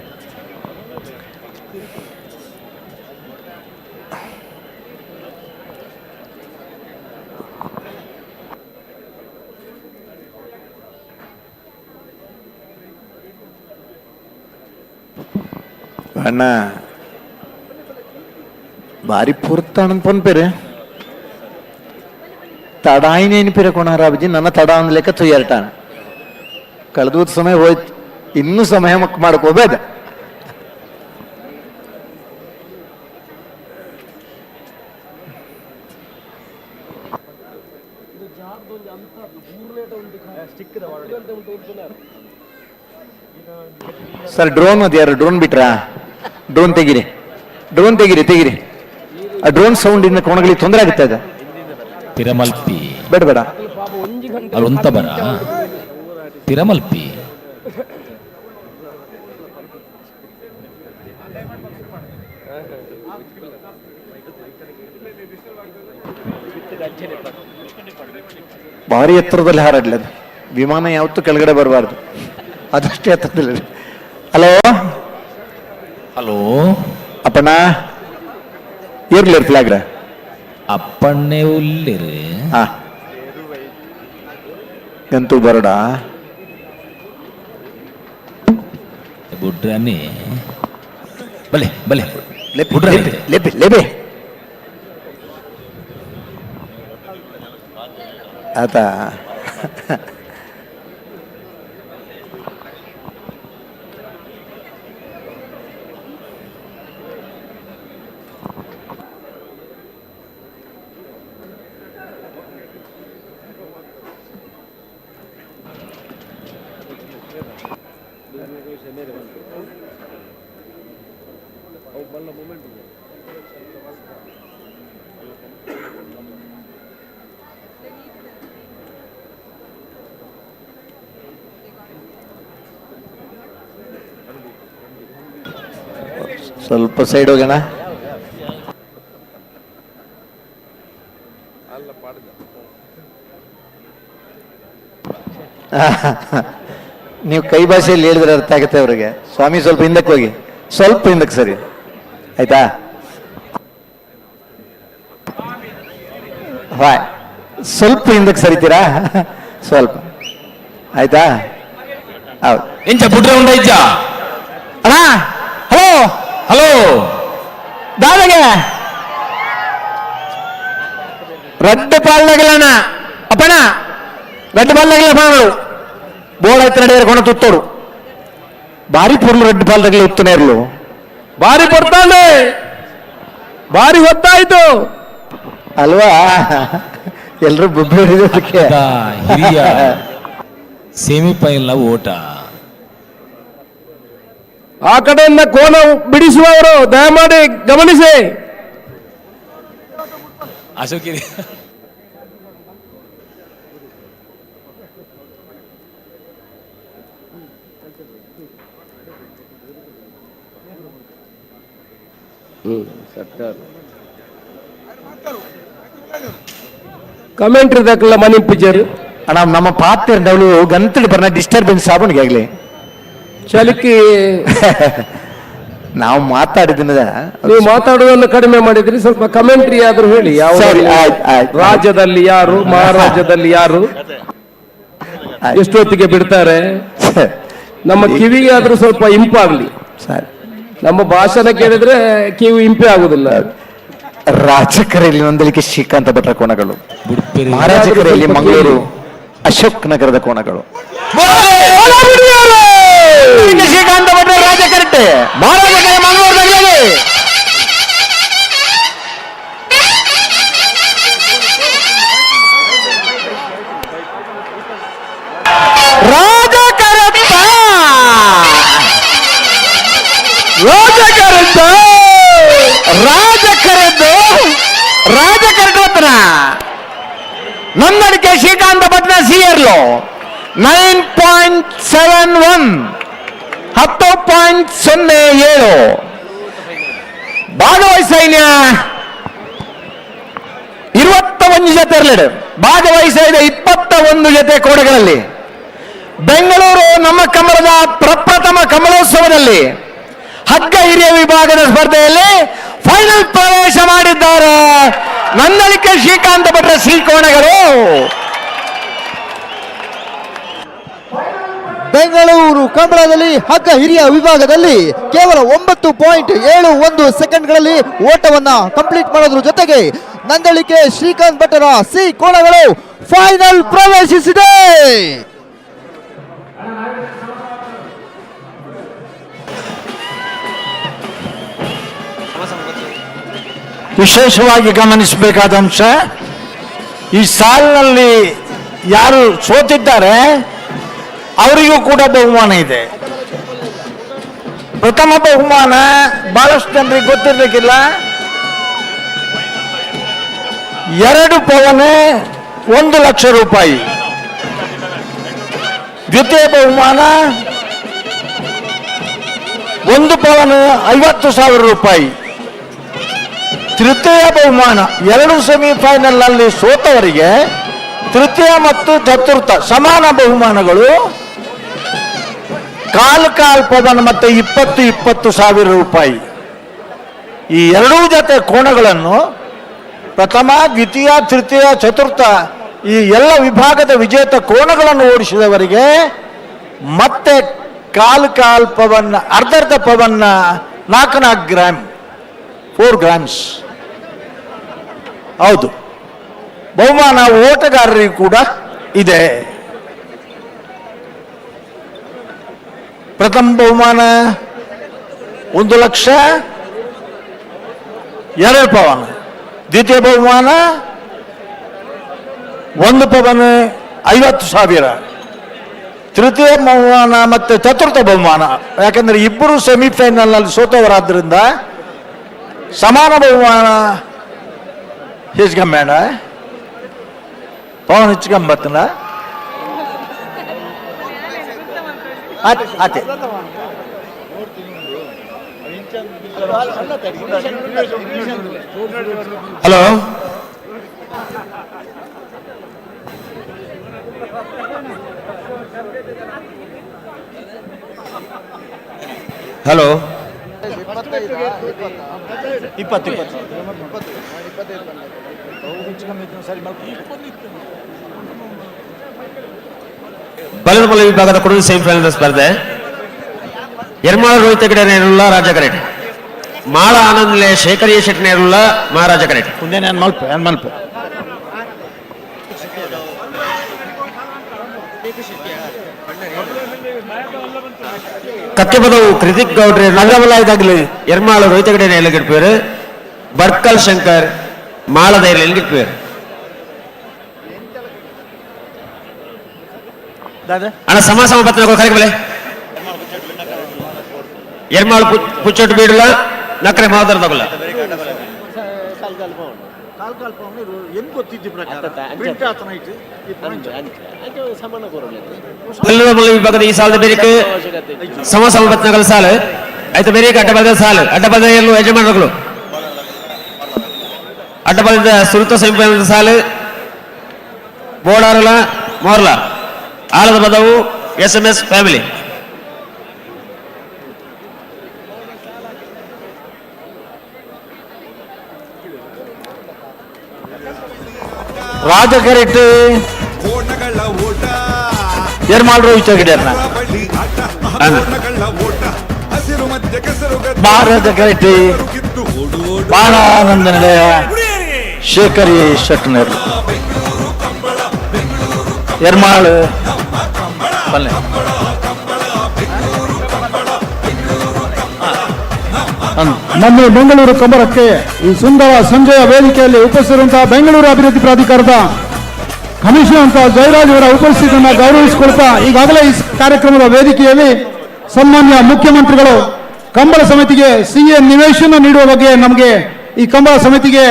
ಅಣ್ಣ ಭಾರಿ ಪೂರ್ತಾನಂದ್ ಪನ್ಪೇರೆ ತಡಾಯಿನ ಏನಿಪಿರ ಕೊಣಾರಾಬಜಿ ನನ್ನ ತಡ ಅಂದ್ ಲೆಕ್ಕ ತುಯ್ಯರ್ಟಾಣ ಕಳೆದ ಸಮಯ ಹೋಯ್ತು, ಇನ್ನೂ ಸಮಯ ಮಾಡ್ಕೋಬೇಡ. ಸರ್ ಡ್ರೋನ್ ಅದು ಯಾರು ಡ್ರೋನ್ ಬಿಟ್ರಾ? ಡ್ರೋನ್ ತೆಗಿರಿ, ಡ್ರೋನ್ ತೆಗಿರಿ ತೆಗಿರಿ. ಆ ಡ್ರೋನ್ ಸೌಂಡ್ ಇಂದ ಕೋಣಗಳಿಗೆ ತೊಂದರೆ ಆಗುತ್ತೆ. ಅದು ತಿರಮಲ್ಪಿ ಬೇಡ ಬೇಡ ಅಲ್ಲೊಂತ ಬರ ತಿರಮಲ್ಪಿ ಭಾರಿ ಎತ್ತರದಲ್ಲಿ ಹಾರಾಡ್ಲಿ ಅದು. ವಿಮಾನ ಯಾವತ್ತೂ ಕೆಳಗಡೆ ಬರಬಾರ್ದು, ಅದಷ್ಟೇ ಎತ್ತರದಲ್ಲಿ. ಹಲೋ ಹಲೋ ಅಪ್ಪಣ್ಣ ಇರ್ಲಿ ಫ್ಲಾಗ್ರ ಅಪ್ಪಣ್ಣೆ ಉಲ್ಲಿರು ಹಾ ಗಂತು ಬರೋಡ ಬುಡ್ರಾನೆ ಬಲೆ ಬಲೆ ಲೇಪಿ ಲೇಪಿ ಆತ ಸ್ವಲ್ಪ ಸೈಡ್ ಹೋಗೋಣ. ನೀವು ಕೈ ಭಾಷೆಯಲ್ಲಿ ಹೇಳಿದ್ರೆ ಅರ್ಥ ಆಗುತ್ತೆ ಅವ್ರಿಗೆ. ಸ್ವಾಮಿ ಸ್ವಲ್ಪ ಹಿಂದಕ್ಕೆ ಹೋಗಿ, ಸ್ವಲ್ಪ ಹಿಂದಕ್ಕೆ ಸರಿ ಆಯ್ತಾ? ಹಾಯ್ ಸ್ವಲ್ಪ ಹಿಂದಕ್ಕೆ ಸರಿತೀರಾ? ಸ್ವಲ್ಪ ಆಯ್ತಾ? ಹೌದು. ಎಂಚ ಬುಡ್ರ ಉಂಡೈಜ ಅಣ್ಣ ಹಲೋ ಹಲೋ ದಾದಾಗೆ ರೆಡ್ ಪಾಲ್ದಾಗಿಲ್ಲಣ್ಣ ಅಪ್ಪಣ್ಣ, ರೆಡ್ ಪಾಲ್ದಾಗಿಲ್ಲ ಅಪ್ಪಣ್ಣಗಳು ಬೋರ್ಡ್ ಆಯ್ತು ನಡೆಯ ಕೊಣ ತುತ್ತೋರು ಭಾರಿ ಪೂರ್ಣ ರೆಡ್ ಪಾಲ್ದಾಗಿಲ್ಲ ಉತ್ತನೇ ಇರ್ಲು ಬಾರಿ ಬರ್ತಾನೆ, ಬಾರಿ ಹೊತ್ತಾಯ್ತು ಅಲ್ವಾ? ಎಲ್ರು ಬುಬ್ಬಿ ಹಿಡಿದಕ್ಕೆ ಹಿರಿಯ ಸೆಮಿಫೈನಲ್ ಓಟ. ಆ ಕಡೆಯಿಂದ ಕೋನ ಬಿಡಿಸುವವರು ದಯಮಾಡಿ ಗಮನಿಸಿ. ಅಶೋಕಿರಿ ಕಮೆಂಟ್ರಿ ದಕ್ಕಲ್ಲ ಮನಿ ಪಿಜರ್ ಅಣ್ಣ ನಮ್ಮ ಪಾತ್ರ ಡವಲು ಗಂತಲು ಬರ್ನ ಡಿಸ್ಟರ್ಬೆನ್ಸ್ ಆಗೋನಿಗೆ ಆಗ್ಲಿ ಚಲಿಕಿ ನಾವು ಮಾತಾಡಿದ ನೀವು ಮಾತಾಡುವುದನ್ನು ಕಡಿಮೆ ಮಾಡಿದ್ರಿ, ಸ್ವಲ್ಪ ಕಮೆಂಟ್ರಿ ಆದ್ರೂ ಹೇಳಿ. ಯಾವ ರಾಜ್ಯದಲ್ಲಿ ಯಾರು, ಮಹಾರಾಜ್ಯದಲ್ಲಿ ಯಾರು, ಎಷ್ಟೊತ್ತಿಗೆ ಬಿಡ್ತಾರೆ, ನಮ್ಮ ಕಿವಿಗೆ ಆದ್ರೂ ಸ್ವಲ್ಪ ಇಂಪಾಗ್ಲಿ. ನಮ್ಮ ಭಾಷಣ ಕೇಳಿದ್ರೆ ಕಿವಿ ಇಂಪೆ ಆಗುದಿಲ್ಲ. ರಾಜಕರೆಯಲ್ಲಿ ನೊಂದಲಿಕೆ ಶ್ರೀಕಾಂತ ಭಟ್ರ ಕೋಣಗಳು, ಮಹಾರಾಜಕರೆಯಲ್ಲಿ ಮಂಗಳೂರು ಅಶೋಕ್ ನಗರದ ಕೋಣಗಳು. ಶ್ರೀಕಾಂತ ಭಟ್ರ ರಾಜಕರಟ್ಟೆ ಮಹಾರಾಜಕರೆ ಮಂಗಳೂರಿನಲ್ಲಿ ರಾಜಕರಪ್ಪ ರಾಜಕರಪ್ಪ ರಾಜಕರಟ್ವತ್ನ ನನ್ನಡಿಕೆ ಶ್ರೀಕಾಂತ ಭಟ್ನ ಸಿಯರ್ಲು 9.71 10.07 ಭಾಗವಹಿಸೈನ್ಯ 21 ಜೊತೆ ಇರಲಿದೆ ಭಾಗವಹಿಸಿದ 21 ಜೊತೆ ಕೋಣೆಗಳಲ್ಲಿ ಬೆಂಗಳೂರು ನಮ್ಮ ಕಮಲದ ಪ್ರಪ್ರಥಮ ಕಮಲೋತ್ಸವದಲ್ಲಿ ಹಗ್ಗ ಹಿರಿಯ ವಿಭಾಗದ ಸ್ಪರ್ಧೆಯಲ್ಲಿ ಫೈನಲ್ ಪ್ರವೇಶ ಮಾಡಿದ್ದಾರೆ ನಂದಳಿಕೆ ಶ್ರೀಕಾಂತ ಭಟ್ರ ಶ್ರೀಕೋಣಗಳು. ಬೆಂಗಳೂರು ಕಂಬಳದಲ್ಲಿ ಹಗ್ಗ ಹಿರಿಯ ವಿಭಾಗದಲ್ಲಿ ಕೇವಲ 9.71 ಸೆಕೆಂಡ್ಗಳಲ್ಲಿ ಓಟವನ್ನ ಕಂಪ್ಲೀಟ್ ಮಾಡೋದ್ರ ಜೊತೆಗೆ ನಂದಳಿಕೆ ಶ್ರೀಕಾಂತ್ ಭಟ್ಟರ ಸಿ ಕೋಣಗಳು ಫೈನಲ್ ಪ್ರವೇಶಿಸಿದೆ. ವಿಶೇಷವಾಗಿ ಗಮನಿಸಬೇಕಾದ ಅಂಶ, ಈ ಸಾಲಿನಲ್ಲಿ ಯಾರು ಸೋತಿದ್ದಾರೆ ಅವರಿಗೂ ಕೂಡ ಬಹುಮಾನ ಇದೆ. ಪ್ರಥಮ ಬಹುಮಾನ ಬಹಳಷ್ಟು ಜನರಿಗೆ ಗೊತ್ತಿರಲಿಕ್ಕಿಲ್ಲ, 2 ಪವನ್ 1 ಲಕ್ಷ ರೂಪಾಯಿ. ದ್ವಿತೀಯ ಬಹುಮಾನ 1 ಪವನ್ 50,000 ರೂಪಾಯಿ. ತೃತೀಯ ಬಹುಮಾನ 2 ಸೆಮಿಫೈನಲ್ನಲ್ಲಿ ಸೋತವರಿಗೆ ತೃತೀಯ ಮತ್ತು ಚತುರ್ಥ ಸಮಾನ ಬಹುಮಾನಗಳು ಕಾಲ್ ಪವನ್ ಮತ್ತು 20,000 ರೂಪಾಯಿ. ಈ 2 ಜೊತೆ ಕೋಣಗಳನ್ನು ಪ್ರಥಮ ದ್ವಿತೀಯ ತೃತೀಯ ಚತುರ್ಥ ಈ ಎಲ್ಲ ವಿಭಾಗದ ವಿಜೇತ ಕೋಣಗಳನ್ನು ಓಡಿಸಿದವರಿಗೆ ಮತ್ತೆ ಕಾಲ್ ಪವನ್ ಅರ್ಧ ಪವನ್ನ 4 ಗ್ರಾಮ್ 4 ಗ್ರಾಮ್ಸ್. ಹೌದು, ಬಹುಮಾನ ಓಟಗಾರರಿಗೂ ಕೂಡ ಇದೆ. ಪ್ರಥಮ ಬಹುಮಾನ 1 ಲಕ್ಷ 2 ಪವನ್. ದ್ವಿತೀಯ ಬಹುಮಾನ 1 ಪವನ್ 50,000. ತೃತೀಯ ಬಹುಮಾನ ಮತ್ತು ಚತುರ್ಥ ಬಹುಮಾನ, ಯಾಕಂದ್ರೆ ಇಬ್ಬರು ಸೆಮಿಫೈನಲ್ನಲ್ಲಿ ಸೋತವರಾದ್ರಿಂದ ಸಮಾನ ಬಹುಮಾನ ಹೆಚ್ಚಿಗಂಬೇಡ ಪವನ್ ಹೆಚ್ಚಿಗಂಬತ್ತನ ಆತೆ. ಹಲೋ, ಹಲೋ, 20 ಬಲದ ಬಲ ವಿಭಾಗದ ಕೊಡಗು ಸೆಮಿಫೈನಲ್ ಸ್ಪರ್ಧೆ. ಎರ್ಮಾಳ ರೋಹಿತ ಗಿಡನೇರುಳ್ಳ ರಾಜ ಕರೆಟ್, ಮಾಳ ಆನಂದ್ಲೆ ಶೇಖರಿಯ ಶೆಟ್ನೇರುಳ್ಳ ಮಹಾರಾಜ ಕರೆಟ್. ಮಲ್ಪೆ ಕಕ್ಕೆ ಪದವು ಕೃತಿಕ್ ಗೌಡ್ರೆ ನಗರವಲ ಇದಾಗಲಿ ಎರ್ಮಾಳ ರೋಹಿತ ಗಿಡ ಎಲ್ಲಿಗಿಡ್ಪೇರು, ಬಡ್ಕಲ್ ಶಂಕರ್ ಮಾಳದ ಎಲ್ಲಿಗಿಡ್ಪೇರು. ಅಣ್ಣ ಸಮ ಪತ್ರ ಕರೆಗೆ ಬಲೆ ಎರ್ಮಾಳು ಪುಚ್ಚೊಟ್ಟು ಬೀಡಲ್ಲ ನಕ್ರೆ ಮಾದರ ತಗೊಲ್ಲ ವಿಭಾಗದ ಈ ಸಾಲದ ಬೇರೆಗೆ ಸಮ ಪತ್ನಗಳ ಸಾಲು ಆಯ್ತು. ಬೇರೆ ಅಡ್ಡಬಲದ ಸಾಲು, ಅಡ್ಡಬಲದಲ್ಲೂ ಯಜಮಾನರುಗಳು, ಅಡ್ಡಬಲದ ಸುರುತ ಸೆಮಿಫೈನಲ್ ಸಾಲು ಬೋಡಾರಲ ಮೋರ್ಲಾ, ಆಳದ ಪದವು SMS ಫ್ಯಾಮಿಲಿ. ರಾಜ ಕರೆಟ್ ಕೋಣಗಳ ಓಟ ಎರ್ಮಾಳ್ ರೋಹಿತ ಗಿಡರ್ನ ಬಳ್ಳಿ ಆಟ ಕೋಣಗಳ ಓಟ ಹಸಿರು ಮಧ್ಯ ಕೆಸರು ಗದ್ದೆ ಮಹಾರಾಜ ಕರೆಟ್ ಕಿತ್ತು ಓಡು ಓಡು ಬಾಳಾನಂದ ನಿಲಯ ಶೇಖರಿ ಶೆಟ್ನರ್ ಎರ್ಮಾಳ್ ಬಲ್ಲೆ ಬೆಂಗಳೂರು ನಮ್ಮ ಬೆಂಗಳೂರು ಕಂಬಳಕ್ಕೆ ಈ ಸುಂದರ ಸಂಜೆಯ ವೇದಿಕೆಯಲ್ಲಿ ಉಪಸ್ಥಿತಿರುವಂತಹ ಬೆಂಗಳೂರು ಅಭಿವೃದ್ಧಿ ಪ್ರಾಧಿಕಾರದ ಕಮಿಷನರ್ ಅಂತ ಜಯರಾಜ್ ಅವರ ಉಪಸ್ಥಿತಿಯನ್ನು ಗೌರವಿಸಿಕೊಳ್ತಾ ಈಗಾಗಲೇ ಈ ಕಾರ್ಯಕ್ರಮದ ವೇದಿಕೆಯಲ್ಲಿ ಸನ್ಮಾನ್ಯ ಮುಖ್ಯಮಂತ್ರಿಗಳು ಕಂಬಳ ಸಮಿತಿಗೆ ಸಿಎ ನಿವೇಶನ ನೀಡುವ ಬಗ್ಗೆ ನಮಗೆ ಈ ಕಂಬಳ ಸಮಿತಿಗೆ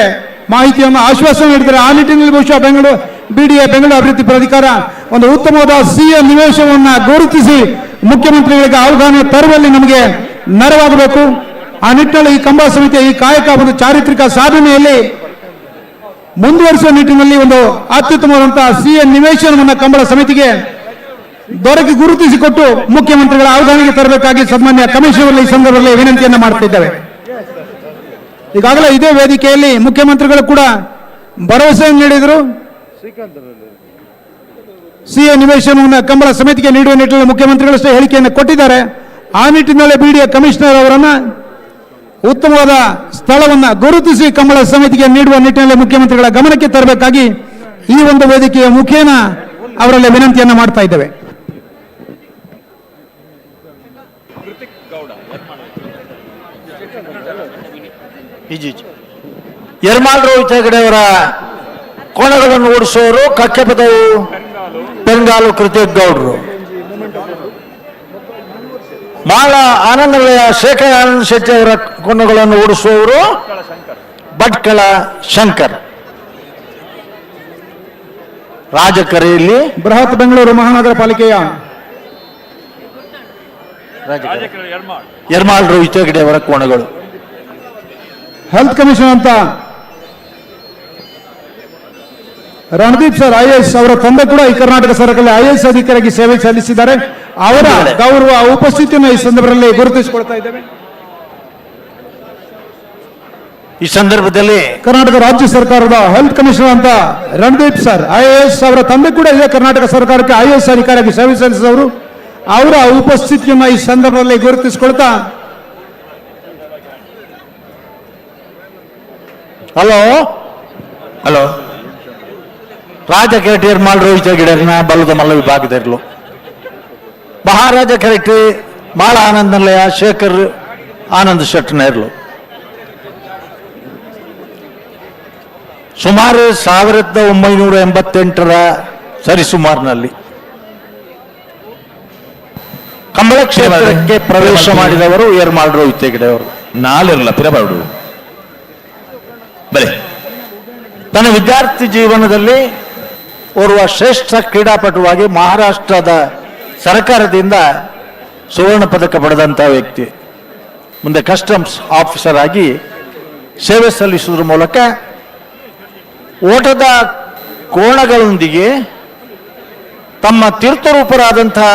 ಮಾಹಿತಿಯನ್ನು ಆಶ್ವಾಸನೆ ನೀಡಿದ್ದಾರೆ. ಆ ನಿಟ್ಟಿನಲ್ಲಿ ಬಹುಶಃ BDA ಬೆಂಗಳೂರು ಅಭಿವೃದ್ಧಿ ಪ್ರಾಧಿಕಾರ ಒಂದು ಉತ್ತಮವಾದ ಸಿಎ ನಿವೇಶನವನ್ನು ಗುರುತಿಸಿ ಮುಖ್ಯಮಂತ್ರಿಗಳಿಗೆ ಅವಗಾಹನೆ ತರುವಲ್ಲಿ ನಮಗೆ ನೆರವಾಗಬೇಕು. ಆ ನಿಟ್ಟಿನಲ್ಲಿ ಈ ಕಂಬಳ ಸಮಿತಿಯ ಈ ಕಾಯಕ ಒಂದು ಚಾರಿತ್ರಿಕ ಸಾಧನೆಯಲ್ಲಿ ಮುಂದುವರಿಸುವ ನಿಟ್ಟಿನಲ್ಲಿ ಒಂದು ಅತ್ಯುತ್ತಮವಾದಂತಹ ಸಿಎ ನಿವೇಶನವನ್ನು ಕಂಬಳ ಸಮಿತಿಗೆ ದೊರಕಿ ಗುರುತಿಸಿಕೊಟ್ಟು ಮುಖ್ಯಮಂತ್ರಿಗಳ ಅವಗಾಹನೆಗೆ ತರಬೇಕಾಗಿ ಸನ್ಮಾನ್ಯ ಕಮಿಷನರ್ ಈ ಸಂದರ್ಭದಲ್ಲಿ ವಿನಂತಿಯನ್ನು ಮಾಡ್ತಿದ್ದೇವೆ. ಈಗಾಗಲೇ ಇದೇ ವೇದಿಕೆಯಲ್ಲಿ ಮುಖ್ಯಮಂತ್ರಿಗಳು ಕೂಡ ಭರವಸೆಯನ್ನು ನೀಡಿದರು. ಸಿಎ ನಿವೇಶನವನ್ನು ಕಂಬಳ ಸಮಿತಿಗೆ ನೀಡುವ ನಿಟ್ಟಿನಲ್ಲಿ ಮುಖ್ಯಮಂತ್ರಿಗಳಷ್ಟೇ ಹೇಳಿಕೆಯನ್ನು ಕೊಟ್ಟಿದ್ದಾರೆ. ಆ ನಿಟ್ಟಿನಲ್ಲಿ BDA ಕಮಿಷನರ್ ಅವರನ್ನ ಉತ್ತಮವಾದ ಸ್ಥಳವನ್ನು ಗುರುತಿಸಿ ಕಂಬಳ ಸಮಿತಿಗೆ ನೀಡುವ ನಿಟ್ಟಿನಲ್ಲಿ ಮುಖ್ಯಮಂತ್ರಿಗಳ ಗಮನಕ್ಕೆ ತರಬೇಕಾಗಿ ಈ ಒಂದು ವೇದಿಕೆಯ ಮುಖೇನ ಅವರಲ್ಲಿ ವಿನಂತಿಯನ್ನು ಮಾಡ್ತಾ ಇದ್ದೇವೆ. ಯರ್ಮಾಳ್ ರೋಹಿತ್ ಹೆಗಡೆ ಅವರ ಕೋಣಗಳನ್ನು ಓಡಿಸುವವರು ಕಕ್ಕೆಪದವು ಬೆಂಗಾಲು ಕೃತಿಕ್ ಗೌಡರು. ಮಾಳ ಆನಂದಲಯ ಶೇಖರ್ ಆನಂದ್ ಶೆಟ್ಟಿ ಅವರ ಕೋಣಗಳನ್ನು ಓಡಿಸುವವರು ಭಟ್ಕಳ ಶಂಕರ್. ರಾಜಕರೆಯಲ್ಲಿ ಬೃಹತ್ ಬೆಂಗಳೂರು ಮಹಾನಗರ ಪಾಲಿಕೆಯ ಯರ್ಮಾಳ್ ರೋಹಿತ್ ಹೆಗಡೆ ಅವರ ಕೋಣಗಳು. ಹೆಲ್ತ್ ಕಮಿಷನ್ ಅಂತ ರಣದೀಪ್ ಸರ್ IAS ಅವರ ತಂದೆ ಕೂಡ ಈ ಕರ್ನಾಟಕ ಸರ್ಕಾರದಲ್ಲಿ IAS ಅಧಿಕಾರಿಯಾಗಿ ಸೇವೆ ಸಲ್ಲಿಸಿದ್ದಾರೆ. ಅವರ ಗೌರವ ಉಪಸ್ಥಿತಿಯನ್ನು ಈ ಸಂದರ್ಭದಲ್ಲಿ ಗುರುತಿಸಿಕೊಳ್ತಾ ಇದ್ದೇವೆ. ಈ ಸಂದರ್ಭದಲ್ಲಿ ಕರ್ನಾಟಕ ರಾಜ್ಯ ಸರ್ಕಾರದ ಹೆಲ್ತ್ ಕಮಿಷನರ್ ಅಂತ ರಣದೀಪ್ ಸರ್ IAS ಅವರ ತಂದೆ ಕೂಡ ಇದೇ ಕರ್ನಾಟಕ ಸರ್ಕಾರಕ್ಕೆ IAS ಅಧಿಕಾರಿಯಾಗಿ ಸೇವೆ ಸಲ್ಲಿಸಿದವರು. ಅವರ ಉಪಸ್ಥಿತಿಯನ್ನು ಈ ಸಂದರ್ಭದಲ್ಲಿ ಗುರುತಿಸಿಕೊಳ್ತಾ ಹಲೋ ರಾಜ ಕೆರೆಟಿ ಯರ್ಮಾಳ್ ರೋಹಿತ್ ಹೆಗಡೆರನ್ನ ಬಲ್ಲದ ಮಲ್ಲ ವಿಭಾಗದಲ್ಲೂ ಮಹಾರಾಜ ಕೆರೆಟಿ ಮಾಳ ಆನಂದಲಯ ಶೇಖರ್ ಆನಂದ್ ಶೆಟ್ಟನೇರ್ಲು ಸುಮಾರು 1988ರ ಸರಿಸುಮಾರಿನಲ್ಲಿ ಕಂಬಳ ಕ್ಷೇತ್ರಕ್ಕೆ ಪ್ರವೇಶ ಮಾಡಿದವರು ಯರ್ಮಾಳ್ ರೋಹಿತ್ ಹೆಗಡೆ ಅವರು. ನಾಲಿರಲ್ಲ ಪಿರಬಾರ್ದು ಬಲೆ ತನ್ನ ವಿದ್ಯಾರ್ಥಿ ಜೀವನದಲ್ಲಿ ಓರ್ವ ಶ್ರೇಷ್ಠ ಕ್ರೀಡಾಪಟುವಾಗಿ ಮಹಾರಾಷ್ಟ್ರದ ಸರ್ಕಾರದಿಂದ ಸುವರ್ಣ ಪದಕ ಪಡೆದಂತಹ ವ್ಯಕ್ತಿ. ಮುಂದೆ ಕಸ್ಟಮ್ಸ್ ಆಫೀಸರ್ ಆಗಿ ಸೇವೆ ಸಲ್ಲಿಸುವುದರ ಮೂಲಕ ಓಟದ ಕೋಣಗಳೊಂದಿಗೆ ತಮ್ಮ ತೀರ್ಥರೂಪರಾದಂತಹ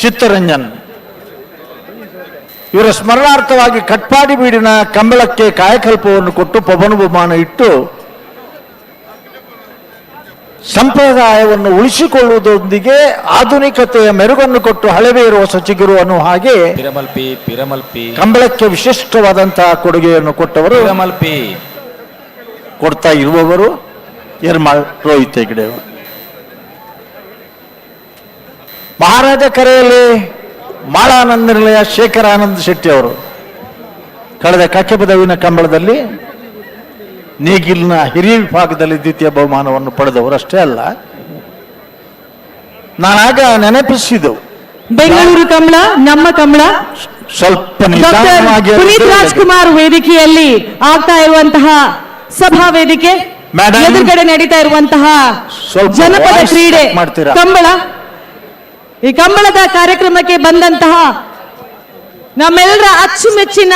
ಚಿತ್ತರಂಜನ್ ಇವರ ಸ್ಮರಣಾರ್ಥವಾಗಿ ಕಟ್ಪಾಡಿ ಬೀಡಿನ ಕಂಬಳಕ್ಕೆ ಕಾಯಕಲ್ಪವನ್ನು ಕೊಟ್ಟು ಪವನ ಬಹುಮಾನ ಇಟ್ಟು ಸಂಪ್ರದಾಯವನ್ನು ಉಳಿಸಿಕೊಳ್ಳುವುದರೊಂದಿಗೆ ಆಧುನಿಕತೆಯ ಮೆರುಗನ್ನು ಕೊಟ್ಟು ಹಳೆಬೇರು ಹೊಸ ಚಿಗುರು ಅನ್ನುವ ಹಾಗೆ ಪಿರಮಲ್ಪಿ ಕಂಬಳಕ್ಕೆ ವಿಶಿಷ್ಟವಾದಂತಹ ಕೊಡುಗೆಯನ್ನು ಕೊಟ್ಟವರು ಕೊಡ್ತಾ ಇರುವವರು ಯರ್ಮಾಳ್ ರೋಹಿತ್ ಹೆಗಡೆ ಅವರು. ಮಹಾರಾಜ ಕರೆಯಲ್ಲಿ ಮಾಳಾನಂದಲಯ ಶೇಖರ್ ಆನಂದ್ ಶೆಟ್ಟಿ ಅವರು ಕಳೆದ ಕಕ್ಕೆಪದವಿನ ಕಂಬಳದಲ್ಲಿ ನೇಗಿಲಿನ ಹಿರಿಯ ವಿಭಾಗದಲ್ಲಿ ದ್ವಿತೀಯ ಬಹುಮಾನವನ್ನು ಪಡೆದವರು. ಅಷ್ಟೇ ಅಲ್ಲ, ನಾನಾಗ ನೆನಪಿಸಿದೆವು ಬೆಂಗಳೂರು ಕಂಬಳ ನಮ್ಮ ಕಂಬಳ ಸ್ವಲ್ಪ ಪುನೀತ್ ರಾಜ್ಕುಮಾರ್ ವೇದಿಕೆಯಲ್ಲಿ ಆಗ್ತಾ ಇರುವಂತಹ ಸಭಾ ವೇದಿಕೆ ಎದುರುಗಡೆ ನಡೀತಾ ಇರುವಂತಹ ಜನಪದ ಕ್ರೀಡೆ ಕಂಬಳ. ಈ ಕಂಬಳದ ಕಾರ್ಯಕ್ರಮಕ್ಕೆ ಬಂದಂತಹ ನಮ್ಮೆಲ್ಲರ ಅಚ್ಚುಮೆಚ್ಚಿನ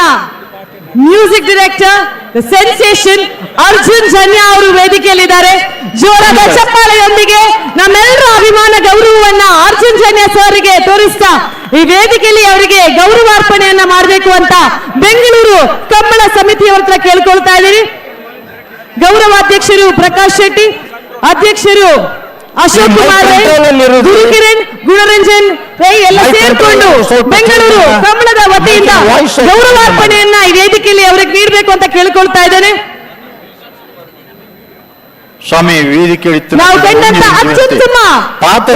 music director sensation Arjun Janya ಅವರು ವೇದಿಕೆಯಲ್ಲಿದ್ದಾರೆ. ಜೋರಾದ ಚಪ್ಪಾಳೆಯೊಂದಿಗೆ ನಮ್ಮೆಲ್ಲರ ಅಭಿಮಾನ ಗೌರವವನ್ನ ಅರ್ಜುನ್ ಜನ್ಯಾ ಸರ್ಗೆ ತೋರಿಸ್ತಾ ಈ ವೇದಿಕೆಯಲ್ಲಿ ಅವರಿಗೆ ಗೌರವಾರ್ಪಣೆಯನ್ನ ಮಾಡಬೇಕು ಅಂತ ಬೆಂಗಳೂರು ಕಂಬಳ ಸಮಿತಿಯವರ ಹತ್ರ ಕೇಳ್ಕೊಳ್ತಾ ಇದ್ದೀರಿ. ಗೌರವಾಧ್ಯಕ್ಷರು ಪ್ರಕಾಶ್ ಶೆಟ್ಟಿ, ಅಧ್ಯಕ್ಷರು ಅಶೋಕ್ ಕುಮಾರ್ ರೈ, ಗುರುಕಿರಣ್, ಗುಣರಂಜನ್ ರೈ ಎಲ್ಲ ಸೇರ್ಕೊಂಡು ಬೆಂಗಳೂರು ಕಂಬಳದ ವತಿಯಿಂದ ಗೌರವಾರ್ಪಣೆಯನ್ನ ಈ ವೇದಿಕೆಯಲ್ಲಿ ಅವರಿಗೆ ನೀಡಬೇಕು ಅಂತ ಕೇಳ್ಕೊಳ್ತಾ ಇದ್ದೇನೆ. ಸ್ವಾಮಿ ವೇದಿಕೆ ನಾವು ಕಂಡಂತ ಅತ್ಯುತ್ತಮ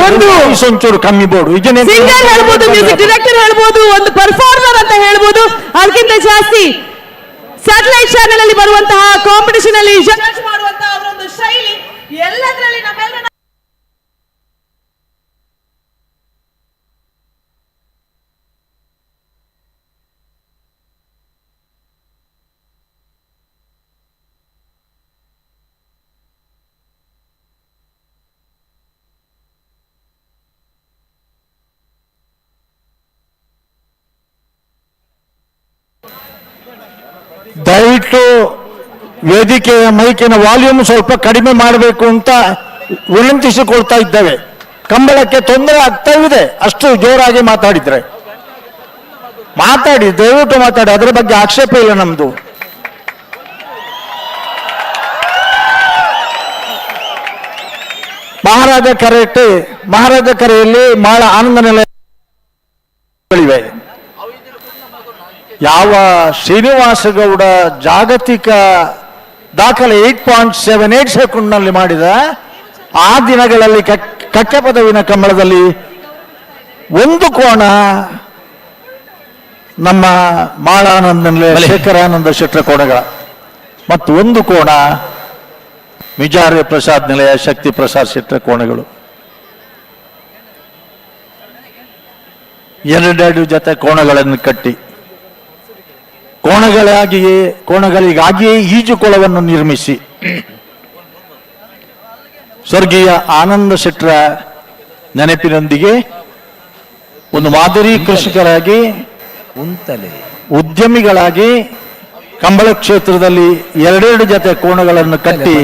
ಒಂದು ಒಂಚೂರು ಕಮ್ಮಿ ಬೋರ್ಡು ಸಿಂಗರ್ ಹೇಳ್ಬೋದು, ಮ್ಯೂಸಿಕ್ ಡೈರೆಕ್ಟರ್ ಹೇಳ್ಬೋದು, ಒಂದು ಪರ್ಫಾರ್ಮರ್ ಅಂತ ಹೇಳ್ಬೋದು. ಅದಕ್ಕಿಂತ ಜಾಸ್ತಿ ಸ್ಯಾಟಲೈಟ್ ಚಾನೆಲ್ ಅಲ್ಲಿ ಬರುವಂತಹ ಕಾಂಪಿಟಿಷನ್ ಅಲ್ಲಿ ಜಡ್ಜ್ ಮಾಡುವಂತಹ ಅವರೊಂದು ಶೈಲಿ ಎಲ್ಲದರಲ್ಲಿ ನಮ್ಮೆಲ್ಲರ ದಯವಿಟ್ಟು ವೇದಿಕೆಯ ಮೈಕಿನ ವಾಲ್ಯೂಮ್ ಸ್ವಲ್ಪ ಕಡಿಮೆ ಮಾಡಬೇಕು ಅಂತ ವಿನಂತಿಸಿಕೊಳ್ತಾ ಇದ್ದೇವೆ. ಕಂಬಳಕ್ಕೆ ತೊಂದರೆ ಆಗ್ತಾ ಇದೆ, ಅಷ್ಟು ಜೋರಾಗಿ ಮಾತಾಡಿದ್ರೆ. ಮಾತಾಡಿ, ದಯವಿಟ್ಟು ಮಾತಾಡಿ, ಅದರ ಬಗ್ಗೆ ಆಕ್ಷೇಪ ಇಲ್ಲ ನಮ್ದು. ಮಹಾರಾಜ ಕರೆಯಲ್ಲಿ ಬಹಳ ಆನಂದ ನಿಲಯಗಳಿವೆ. ಯಾವ ಶ್ರೀನಿವಾಸ ಗೌಡ ಜಾಗತಿಕ ದಾಖಲೆ 8.78 ಸೆಕೆಂಡ್ನಲ್ಲಿ ಮಾಡಿದ ಆ ದಿನಗಳಲ್ಲಿ ಕಕ್ಕೆ ಪದವಿನ ಕಂಬಳದಲ್ಲಿ ಒಂದು ಕೋಣ ನಮ್ಮ ಮಾಳಾನಂದ ನಿಲಯ ಶೇಖರಾನಂದ ಶೆಟ್ಟರ ಕೋಣಗಳ ಮತ್ತು ಒಂದು ಕೋಣ ಮಿಜಾರೆ ಪ್ರಸಾದ್ ನಿಲಯ ಶಕ್ತಿ ಪ್ರಸಾದ್ ಶೆಟ್ಟರ ಕೋಣಗಳು. ಎರಡೆರಡು ಜೊತೆ ಕೋಣಗಳನ್ನು ಕಟ್ಟಿ ಕೋಣಗಳಿಗಾಗಿಯೇ ಈಜುಕೊಳವನ್ನು ನಿರ್ಮಿಸಿ ಸ್ವರ್ಗೀಯ ಆನಂದ ಶೆಟ್ಟರ ನೆನಪಿನೊಂದಿಗೆ ಒಂದು ಮಾದರಿ ಕೃಷಿಕರಾಗಿ ಉದ್ಯಮಿಗಳಾಗಿ ಕಂಬಳ ಕ್ಷೇತ್ರದಲ್ಲಿ ಎರಡೆರಡು ಜೊತೆ ಕೋಣಗಳನ್ನು ಕಟ್ಟಿ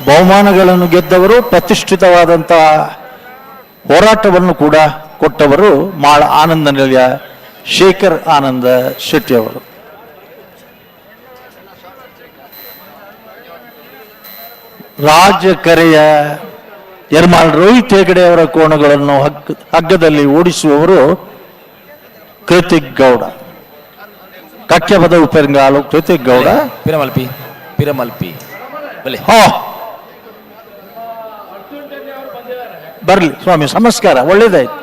ಬಹುಮಾನಗಳನ್ನು ಗೆದ್ದವರು, ಪ್ರತಿಷ್ಠಿತವಾದಂತಹ ಹೋರಾಟವನ್ನು ಕೂಡ ಕೊಟ್ಟವರು ಮಾಳ ಆನಂದ ನಿಲಯ ಶೇಖರ್ ಆನಂದ ಶೆಟ್ಟಿ ಅವರು. ರಾಜಕರೆಯ ಯರ್ಮಾಳ್ ರೋಹಿತ್ ಹೆಗಡೆ ಅವರ ಕೋಣಗಳನ್ನು ಹಗ್ಗದಲ್ಲಿ ಓಡಿಸುವವರು ಕೃತಿಕ್ ಗೌಡ. ಕಕ್ಕೆಪದ ಉಪೆಂಗಾಲು ಕೃತಿಕ್ ಗೌಡ. ಪಿರಮಲ್ಪಿ ಬರ್ಲಿ ಸ್ವಾಮಿ, ನಮಸ್ಕಾರ, ಒಳ್ಳೇದಾಯ್ತು.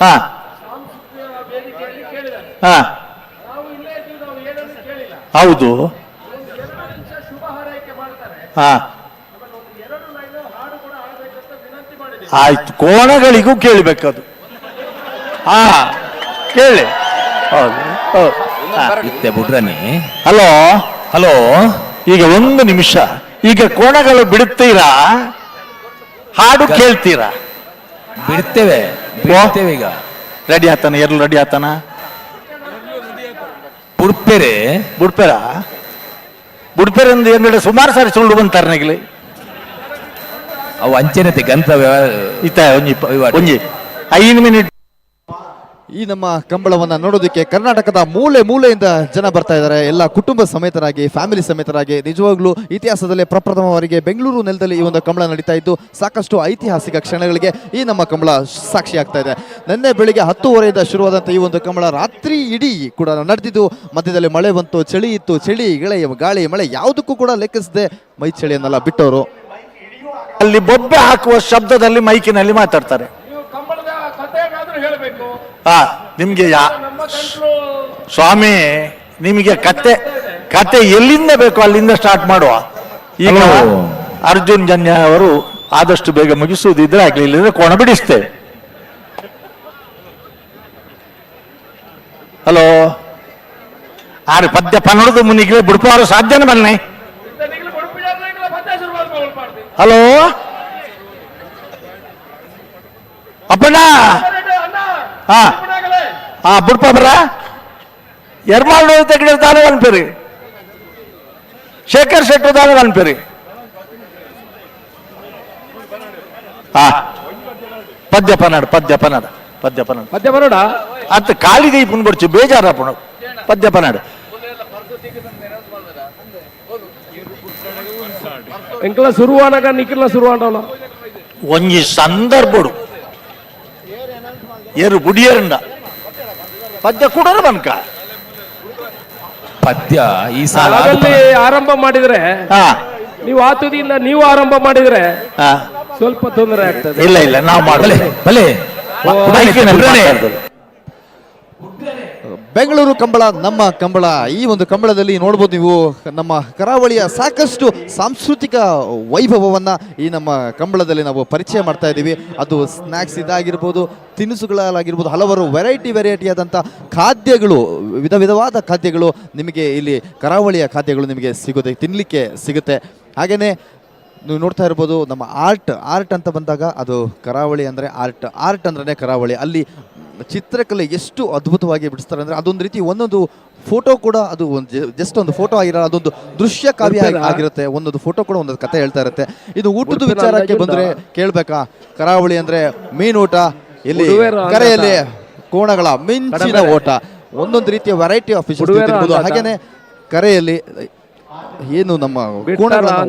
ಹಾ ಹಾ ಹೌದು. ಹಾ ಆಯ್ತು, ಕೋಣಗಳಿಗೂ ಕೇಳಬೇಕದು. ಹಾ ಕೇಳಿ. ಹಲೋ ಹಲೋ, ಈಗ ಒಂದು ನಿಮಿಷ, ಈಗ ಕೋಣಗಳು ಬಿಡುತ್ತೀರಾ, ಹಾಡು ಕೇಳ್ತೀರಾ? ಬಿಡ್ತೇವೆ ಈಗ. ರೆಡಿ ಆತಾನ? ಎರಡು ರೆಡಿ ಆತಾನ? ಬುಡ್ಪೇರ ಎಂದು ಎಂದ್ರೆ ಸುಮಾರು ಸಾರಿ ಸುಳ್ಳು ಬಂತಾರೆ ನಗಲಿ. ಅವು ಅಂಚೆನತೆ ಗಂತವ್ಯ ಇತ್ತ ಒಂಜಿ 5 ಮಿನಿಟ್. ಈ ನಮ್ಮ ಕಂಬಳವನ್ನ ನೋಡೋದಕ್ಕೆ ಕರ್ನಾಟಕದ ಮೂಲೆ ಮೂಲೆಯಿಂದ ಜನ ಬರ್ತಾ ಇದ್ದಾರೆ. ಎಲ್ಲ ಕುಟುಂಬ ಸಮೇತರಾಗಿ, ಫ್ಯಾಮಿಲಿ ಸಮೇತರಾಗಿ. ನಿಜವಾಗ್ಲೂ ಇತಿಹಾಸದಲ್ಲೇ ಪ್ರಪ್ರಥಮವರಿಗೆ ಬೆಂಗಳೂರು ನೆಲದಲ್ಲಿ ಈ ಒಂದು ಕಂಬಳ ನಡೀತಾ ಇದ್ದು ಸಾಕಷ್ಟು ಐತಿಹಾಸಿಕ ಕ್ಷಣಗಳಿಗೆ ಈ ನಮ್ಮ ಕಂಬಳ ಸಾಕ್ಷಿ ಆಗ್ತಾ ಇದೆ. ನಿನ್ನೆ ಬೆಳಿಗ್ಗೆ 10:30 ಶುರುವಾದಂಥ ಈ ಒಂದು ಕಂಬಳ ರಾತ್ರಿ ಇಡೀ ಕೂಡ ನಡೆದಿದ್ದು. ಮಧ್ಯದಲ್ಲಿ ಮಳೆ ಬಂತು, ಚಳಿ ಇತ್ತು. ಚಳಿ, ಗಾಳಿ, ಮಳೆ ಯಾವುದಕ್ಕೂ ಕೂಡ ಲೆಕ್ಕಿಸದೆ ಮೈ ಚಳಿಯನ್ನೆಲ್ಲ ಬಿಟ್ಟವರು ಅಲ್ಲಿ ಬೊಬ್ಬೆ ಹಾಕುವ ಶಬ್ದದಲ್ಲಿ ಮೈಕಿನಲ್ಲಿ ಮಾತಾಡ್ತಾರೆ. ಹಾ, ನಿಮ್ಗೆ ಸ್ವಾಮಿ, ನಿಮಗೆ ಕತೆ ಎಲ್ಲಿಂದ ಬೇಕು ಅಲ್ಲಿಂದ ಸ್ಟಾರ್ಟ್ ಮಾಡುವ. ಈಗ ಅರ್ಜುನ್ ಜನ್ಯ ಅವರು ಆದಷ್ಟು ಬೇಗ ಮುಗಿಸುವುದಿದ್ರೆ ಆಗ್ಲಿ, ಇಲ್ಲದ್ರೆ ಕೋಣ ಬಿಡಿಸ್ತೇವೆ. ಹಲೋ, ಆರು ಪದ್ಯ ಪನ್ನೊಡದು ಮುನಿಗೆ ಬಿಡ್ಪವರು ಸಾಧ್ಯನ ಬನ್ನಿ. ಹಲೋ ಅಪ್ಪಣ್ಣ, ಬುಡ್ಪ ಬರ ಎರ್ಮಾಳ್ ತೆಗೆದ ದಾನ ಅನ್ಪೇರಿ, ಶೇಖರ್ ಶೆಟ್ಟು ದಾನ ಅನ್ಪೇರಿ. ಪದ್ಯ ಪನ್ನಡ ಅತ್ತ ಕಾಲಿಗೆ ಪುಣ್ ಕೊಡ್ಚು ಬೇಜಾರ ಪುಣ ಪದ್ಯ ಪನ್ನಡ ಎಂಕಲ ಶುರುವಾನಾಗ ನಿಖಿಲ್ನ ಶುರುವಾಂಡವಲ್ಲ ಒಂಜಿ ಸಂದರ್ಭಡು ಏರು ಬುಡಿಯರಂಡ ಪದ್ಯ ಕೂಡ ಬನ್ಕ ಪದ್ಯ ಈ ಸಾಲ ಸಾಲದಲ್ಲಿ ಆರಂಭ ಮಾಡಿದ್ರೆ ನೀವು ಆ ತುದಿಯಿಂದ ನೀವು ಆರಂಭ ಮಾಡಿದ್ರೆ ಸ್ವಲ್ಪ ತೊಂದರೆ ಆಗ್ತದೆ. ಇಲ್ಲ ಇಲ್ಲ ನಾವು ಬಲೆ ಬಲೆ ಬೆಂಗಳೂರು ಕಂಬಳ ನಮ್ಮ ಕಂಬಳ. ಈ ಒಂದು ಕಂಬಳದಲ್ಲಿ ನೋಡ್ಬೋದು ನೀವು ನಮ್ಮ ಕರಾವಳಿಯ ಸಾಕಷ್ಟು ಸಾಂಸ್ಕೃತಿಕ ವೈಭವವನ್ನ ಈ ನಮ್ಮ ಕಂಬಳದಲ್ಲಿ ನಾವು ಪರಿಚಯ ಮಾಡ್ತಾ ಇದ್ದೀವಿ. ಅದು ಸ್ನ್ಯಾಕ್ಸ್ ಇದಾಗಿರ್ಬೋದು, ತಿನಿಸುಗಳಾಗಿರ್ಬೋದು, ಹಲವಾರು ವೆರೈಟಿಯಾದಂಥ ಖಾದ್ಯಗಳು, ವಿಧವಾದ ಖಾದ್ಯಗಳು ನಿಮಗೆ ಇಲ್ಲಿ ಕರಾವಳಿಯ ಖಾದ್ಯಗಳು ನಿಮಗೆ ಸಿಗುತ್ತೆ, ತಿನ್ನಲಿಕ್ಕೆ ಸಿಗುತ್ತೆ. ಹಾಗೆಯೇ ನೀವು ನೋಡ್ತಾ ಇರ್ಬೋದು ನಮ್ಮ ಆರ್ಟ್ ಅಂತ ಬಂದಾಗ ಅದು ಕರಾವಳಿ ಅಂದರೆ ಆರ್ಟ್ ಅಂದ್ರೆ ಕರಾವಳಿ. ಅಲ್ಲಿ ಚಿತ್ರಕಲೆ ಎಷ್ಟು ಅದ್ಭುತವಾಗಿ ಬಿಡಿಸ್ತಾರೆ ಅಂದರೆ ಅದೊಂದು ರೀತಿ ಒಂದೊಂದು ಫೋಟೋ ಕೂಡ ಅದು ಜಸ್ಟ್ ಒಂದು ಫೋಟೋ ಆಗಿರಲ್ಲ, ಅದೊಂದು ದೃಶ್ಯ ಕಾವ್ಯ ಆಗಿರುತ್ತೆ. ಒಂದೊಂದು ಫೋಟೋ ಕೂಡ ಒಂದೊಂದು ಕಥೆ ಹೇಳ್ತಾ ಇರುತ್ತೆ. ಇದು ಊಟದ ವಿಚಾರಕ್ಕೆ ಬಂದರೆ ಕೇಳಬೇಕಾ, ಕರಾವಳಿ ಅಂದರೆ ಮೀನೂಟ, ಇಲ್ಲಿ ಕರೆಯಲ್ಲಿ ಕೋಣಗಳ ಮಿಂಚಿನ ಓಟ, ಒಂದೊಂದು ರೀತಿಯ ವೆರೈಟಿ ಆಫ್ ಫಿಶ್ ತಿನ್ಬೋದು. ಹಾಗೇನೆ ಕರೆಯಲ್ಲಿ ಏನು ನಮ್ಮ ಕೋಣಗಳನ್ನು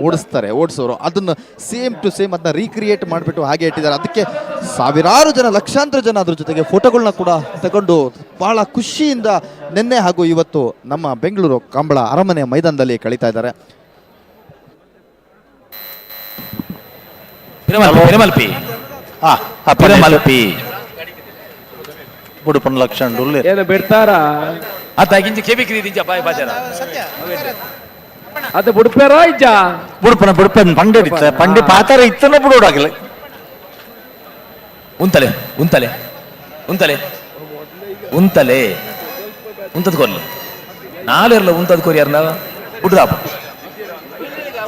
ಓಡಿಸೋರು ಅದನ್ನು ಸೇಮ್ ಟು ಸೇಮ್ ಅದನ್ನ ರೀಕ್ರಿಯೇಟ್ ಮಾಡಿಬಿಟ್ಟು ಹಾಗೆ ಇಟ್ಟಿದ್ದಾರೆ. ಅದಕ್ಕೆ ಸಾವಿರಾರು ಜನ, ಲಕ್ಷಾಂತರ ಜನ ಅದ್ರ ಜೊತೆಗೆ ಫೋಟೋಗಳನ್ನ ಕೂಡ ತಗೊಂಡು ಬಹಳ ಖುಷಿಯಿಂದ ನಿನ್ನೆ ಹಾಗೂ ಇವತ್ತು ನಮ್ಮ ಬೆಂಗಳೂರು ಕಂಬಳ ಅರಮನೆ ಮೈದಾನದಲ್ಲಿ ಕಳೀತಾ ಇದ್ದಾರೆ. ಲಕ್ಷಣ ಏನು ಬಿಡ್ತಾರ ಅದು ಬಿಡ್ತಾರ ಇಜ್ಜ ಬಿಡ್ಪನ ಪಂಡಿ ಪಾತಾರ ಇತ್ತನ ಬಿಡೋಡಾಗಿಲ್ಲ. ಉಂತಲೆ ಉಂತಲೆ ಉಂತಲೆ ಉಂತಲೆ ಉಂತದ್ ಕೊರ್ಲಿ ನಾಲೆರ್ಲ ಉಂತದ್ ಕೊರಿ ಯಾರನ್ನ ಬಿಡ್ದಾಪ.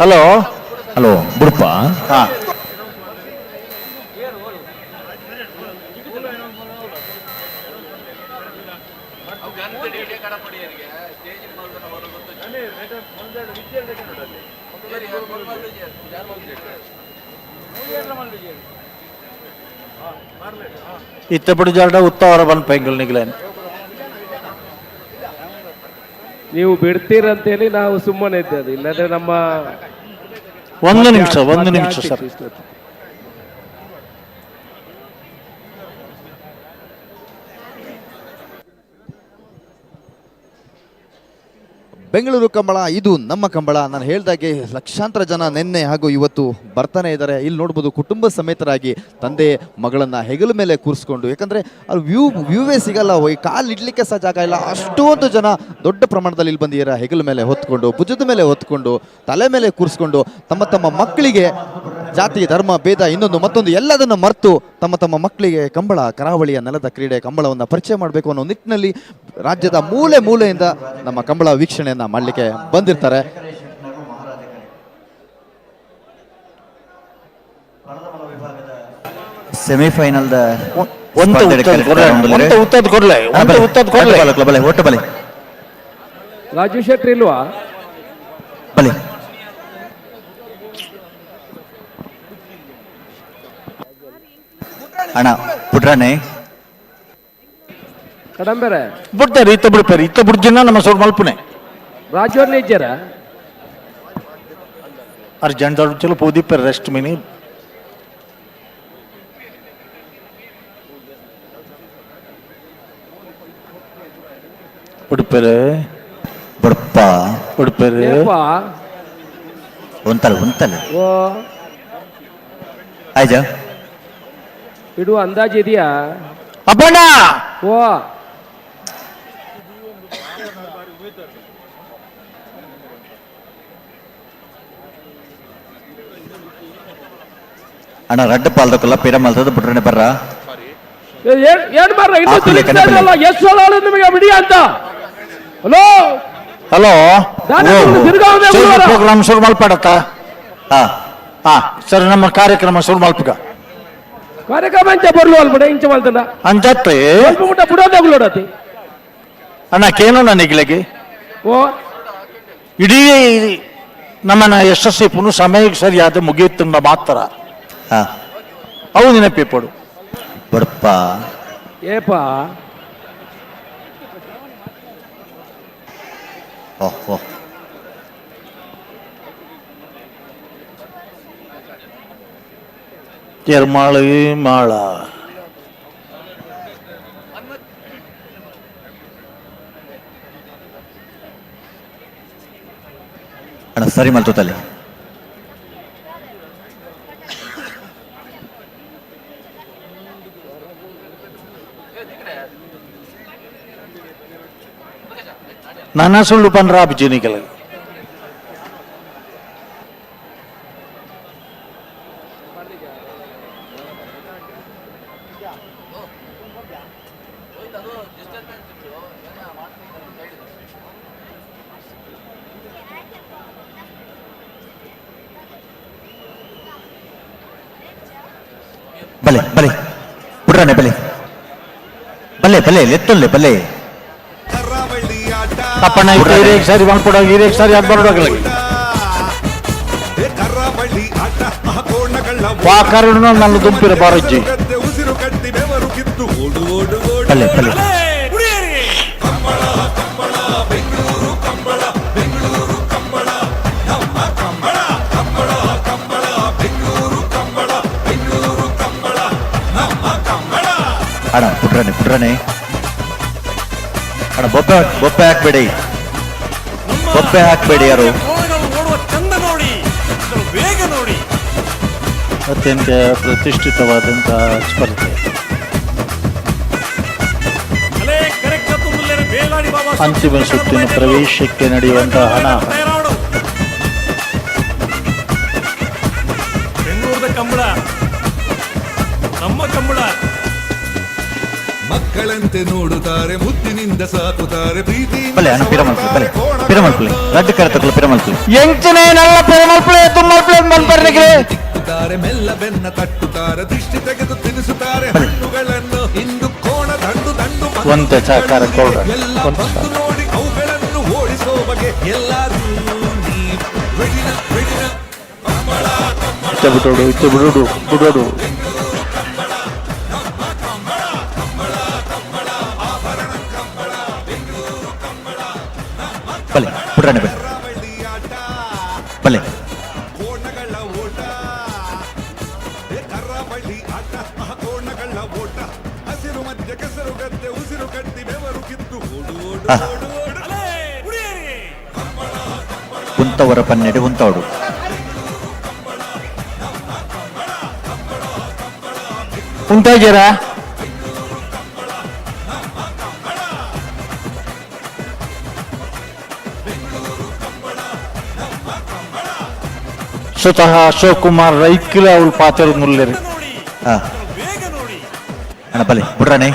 Hello hello ಬಿಡ್ಪ. ಹಾ ಇತ್ತಪಡಿ ಜಾಡ ಉತ್ತವರ ಬಂದ್ ಪೈಂಗಲ್ ನಿಗ್ಲೇನ್ ನೀವು ಬಿಡ್ತೀರಂತೇಳಿ ನಾವು ಸುಮ್ಮನೆ ಇದ್ದೇವೆ, ಇಲ್ಲಂದ್ರೆ ನಮ್ಮ ಒಂದು ನಿಮಿಷ ಸರ್. ಬೆಂಗಳೂರು ಕಂಬಳ ಇದು ನಮ್ಮ ಕಂಬಳ. ನಾನು ಹೇಳ್ದಾಗೆ ಲಕ್ಷಾಂತರ ಜನ ನಿನ್ನೆ ಹಾಗೂ ಇವತ್ತು ಬರ್ತಾನೆ ಇದ್ದಾರೆ. ಇಲ್ಲಿ ನೋಡ್ಬೋದು ಕುಟುಂಬ ಸಮೇತರಾಗಿ ತಂದೆ ಮಗಳನ್ನ ಹೆಗಲ ಮೇಲೆ ಕೂರಿಸ್ಕೊಂಡು, ಯಾಕಂದ್ರೆ ಅಲ್ಲಿ ವ್ಯೂವೇ ಸಿಗಲ್ಲ, ಕಾಲು ಇಡ್ಲಿಕ್ಕೆ ಸಹ ಜಾಗ ಇಲ್ಲ, ಅಷ್ಟೊಂದು ಜನ ದೊಡ್ಡ ಪ್ರಮಾಣದಲ್ಲಿ ಇಲ್ಲಿ ಬಂದಿರ ಹೆಗಲ ಮೇಲೆ ಹೊತ್ಕೊಂಡು, ಭುಜದ ಮೇಲೆ ಹೊತ್ಕೊಂಡು, ತಲೆ ಮೇಲೆ ಕೂರಿಸ್ಕೊಂಡು ತಮ್ಮ ತಮ್ಮ ಮಕ್ಕಳಿಗೆ ಜಾತಿ ಧರ್ಮ ಭೇದ ಇನ್ನೊಂದು ಮತ್ತೊಂದು ಎಲ್ಲದನ್ನು ಮರೆತು ತಮ್ಮ ಮಕ್ಕಳಿಗೆ ಕಂಬಳ, ಕರಾವಳಿಯ ನೆಲದ ಕ್ರೀಡೆ ಕಂಬಳವನ್ನು ಪರಿಚಯ ಮಾಡಬೇಕು ಅನ್ನೋ ನಿಟ್ಟಿನಲ್ಲಿ ರಾಜ್ಯದ ಮೂಲೆ ಮೂಲೆಯಿಂದ ನಮ್ಮ ಕಂಬಳ ವೀಕ್ಷಣೆಯನ್ನ ಮಾಡಲಿಕ್ಕೆ ಬಂದಿರ್ತಾರೆ. ಸೆಮಿಫೈನಲ್ ರಾಜು ಶೆಟ್ಟಿ ಇಲ್ವಾ? ಬಲೆ ಅಣ್ಣ ಪುಟ್ರಾನೆ ಕಡಂಬೆರೆ ಬಿಡ್ತಾರೆ ಇತ್ತ ಬಿಡ್ಜಿನ ನಮ್ಮ ಸೋರ್ ಮಲ್ಪನೆ ರಾಜವ್ರನ್ನ ಇದ್ದಾರ ಅರ್ಜೆಂಟ್ ದೊಡ್ಡ ಚಲೋ ಪೋದಿಪ್ಪರ್ ರೆಸ್ಟ್ ಮಿನಿ ಉಡುಪರೆ ಬಡಪ್ಪ ಉಡುಪರೆ ಉಂತಲೆ ಓ ಆಯ್ಜ ಇಡುವ ಅಂದಾಜು ಇದೆಯಾ ಅಪ್ಪಣ್ಣ? ಓ ಅಣ್ಣ ರಡ್ಡ ಪಾಲ್ದಕ್ಕಲ್ಲ ಪೀರ ಮಲ್ತದ ಬಿಟ್ರೆ ಬರ್ರ ಏನ್ ಬರ್ರ ಎಷ್ಟು ನಿಮಗೆ ಬಿಡಿ ಅಂತ. ಹಲೋ ಪ್ರೋಗ್ರಾಮ್ ಶುರು ಮಲ್ಪಡತ್ತ. ಸರ್ ನಮ್ಮ ಕಾರ್ಯಕ್ರಮ ಶುರು ಮಲ್ಪಗ ಕಾರ್ಯಕ್ರಮ ಇಂಚ ಬರ್ಲು ಅಲ್ಬಿಡ ಇಂಚ ಮಲ್ತದ ಅಂಜತ್ತೆ ಸ್ವಲ್ಪ ಬಿಡೋದಾಗ್ಲೋಡತಿ ಅಣ್ಣ ಕೇನೋ ನನಗೆ ಓ ಇಡೀ ನಮ್ಮನ್ನ ಯಶಸ್ವಿ ಪುನಃ ಸಮಯಕ್ಕೆ ಸರಿಯಾದ ಮುಗಿಯುತ್ತಂಬ ಮಾತ್ರ ಅವು ನೆನಪಿಪಡು ಬಡಪ್ಪ ಏಪ ಓಹೋ ಎರ್ಮಾಳು ಮಾಳ ಸರಿ ಮಲ್ತೋತಲ್ಲಿ ನನ್ನ ಸುಳ್ಳು ಪಂಡ್ರ ಬಿಜುನಿಕಲ್ ಬಲೆ ಬಲೆ ಬಿಡ್ರಾನೆ ಬಲೆ ಬಲೆ ಬಲೆ ಲೆತ್ತೊಲ್ಲೆ ಬಲೆ ಅಪ್ಪಣ್ಣ ಹಿರೇಕ್ ಸಾರಿ ಮಾಡ್ಕೊಡೋ ಹಿರೇಕ್ ಸಾರಿ ಅದು ಬರೋಡೋಗಲ್ಲ ವಾಕರಣ ನನ್ನ ದುಂಪಿರ ಬಾರಜ್ಜಿ ಉಸಿರು ಕಟ್ಟಿ ಬೆವರು ಕಿತ್ತು ಓಡು ಓಡು ಓಡು ಬಲೆ ಬಲೆ ಕಂಬಳ ಕಂಬಳ ಬೆಂಗಳೂರು ಕಂಬಳ ಬೆಂಗಳೂರು ಕಂಬಳ ನಮ್ಮ ಕಂಬಳ ಕಂಬಳ ಕಂಬಳ ಬೆಂಗಳೂರು ಕಂಬಳ ಬೆಂಗಳೂರು ಕಂಬಳ ನಮ್ಮ ಕಂಬಳ ಅಣ್ಣ ಬಿಡ್ರಾನೆ ಅಣ್ಣ ಬೊಪ್ಪೆ ಹಾಕ್ಬೇಡಿ ಬೊಪ್ಪೆ ಹಾಕ್ಬೇಡಿ ಯಾರು ಓಡುವ ಚಂದ ನೋಡಿ ವೇಗ ನೋಡಿ ಅತ್ಯಂತ ಪ್ರತಿಷ್ಠಿತವಾದಂತಹ ಸ್ಪರ್ಧೆ ಅಂತಿಮ ಸುತ್ತಿನ ಪ್ರವೇಶಕ್ಕೆ ನಡೆಯುವಂತಹ ಹಣ ಬೆಂಗಳೂರದ ಕಂಬಳ ನಮ್ಮ ಕಂಬಳ ಮಕ್ಕಳಂತೆ ನೋಡುತ್ತಾರೆ ಮುದ್ದಿನಿಂದ ಸಾಕುತ್ತಾರೆ ಪ್ರೀತಿ ಬಲೆ ಅಣ್ಣ ಪಿರಮಲ್ಪಲೆ ರಡ್ಡು ಕರೆತಕ್ಕಲು ಪಿರಮಲ್ಪಲೆ ಎಂಚನೇ ನಲ್ಲ ಪೆರಮಲ್ಪಳೆ ತುಮ್ಮಲ್ಪಳೆ ಬಂದ್ಬರ್ನಿಗೆ ತಿಕ್ಕುತ್ತಾರೆ ಮೆಲ್ಲ ಬೆನ್ನ ತಟ್ಟುತ್ತಾರೆ ದೃಷ್ಟಿ ತೆಗೆದು ತಿನಿಸುತ್ತಾರೆ ಹಣ್ಣುಗಳನ್ನು ಇಂದು ಕೋಣ ದಂಡು ದಂಡು ಒಂದೇ ಸಹಕಾರ ಕೊಡ್ರ ಎಲ್ಲ ಬಂದು ನೋಡಿ ಅವುಗಳನ್ನು ಓಡಿಸೋ ಬಗೆ ಎಲ್ಲರೂ ರೆಡಿನ ರೆಡಿನ ಕಂಬಳ ಬಿಡೋಡು ಬಲೆ ಬಿಡ್ರಾನೆ ಬಲೆ ಕೋಣಗಳ ಓಟ ಕರ್ರಬಳ್ಳಿ ಆಟ ಕೋಣಗಳ ಓಟ ಹಸಿರು ಮಧ್ಯ ಕೆಸರು ಗದ್ದೆ ಉಸಿರು ಕಟ್ಟಿ ಬೆವರು ಕಿತ್ತು ಓಡು ಓಡು ಓಡು ಓಡು ಕುಂತವರ ಪನ್ನೆಡೆ ಕುಂತವಡು ಉಂಟಾಗ್ಯಾರ ಸ್ವತಃ ಅಶೋಕ್ ಕುಮಾರ್ ರೈಕಿಲ ಅವ್ರು ಪಾತ್ರ ನುಲ್ಲೇರಿ ಅಣ್ಣ ಬಲೆ ಬಿಡ್ರಾನೆ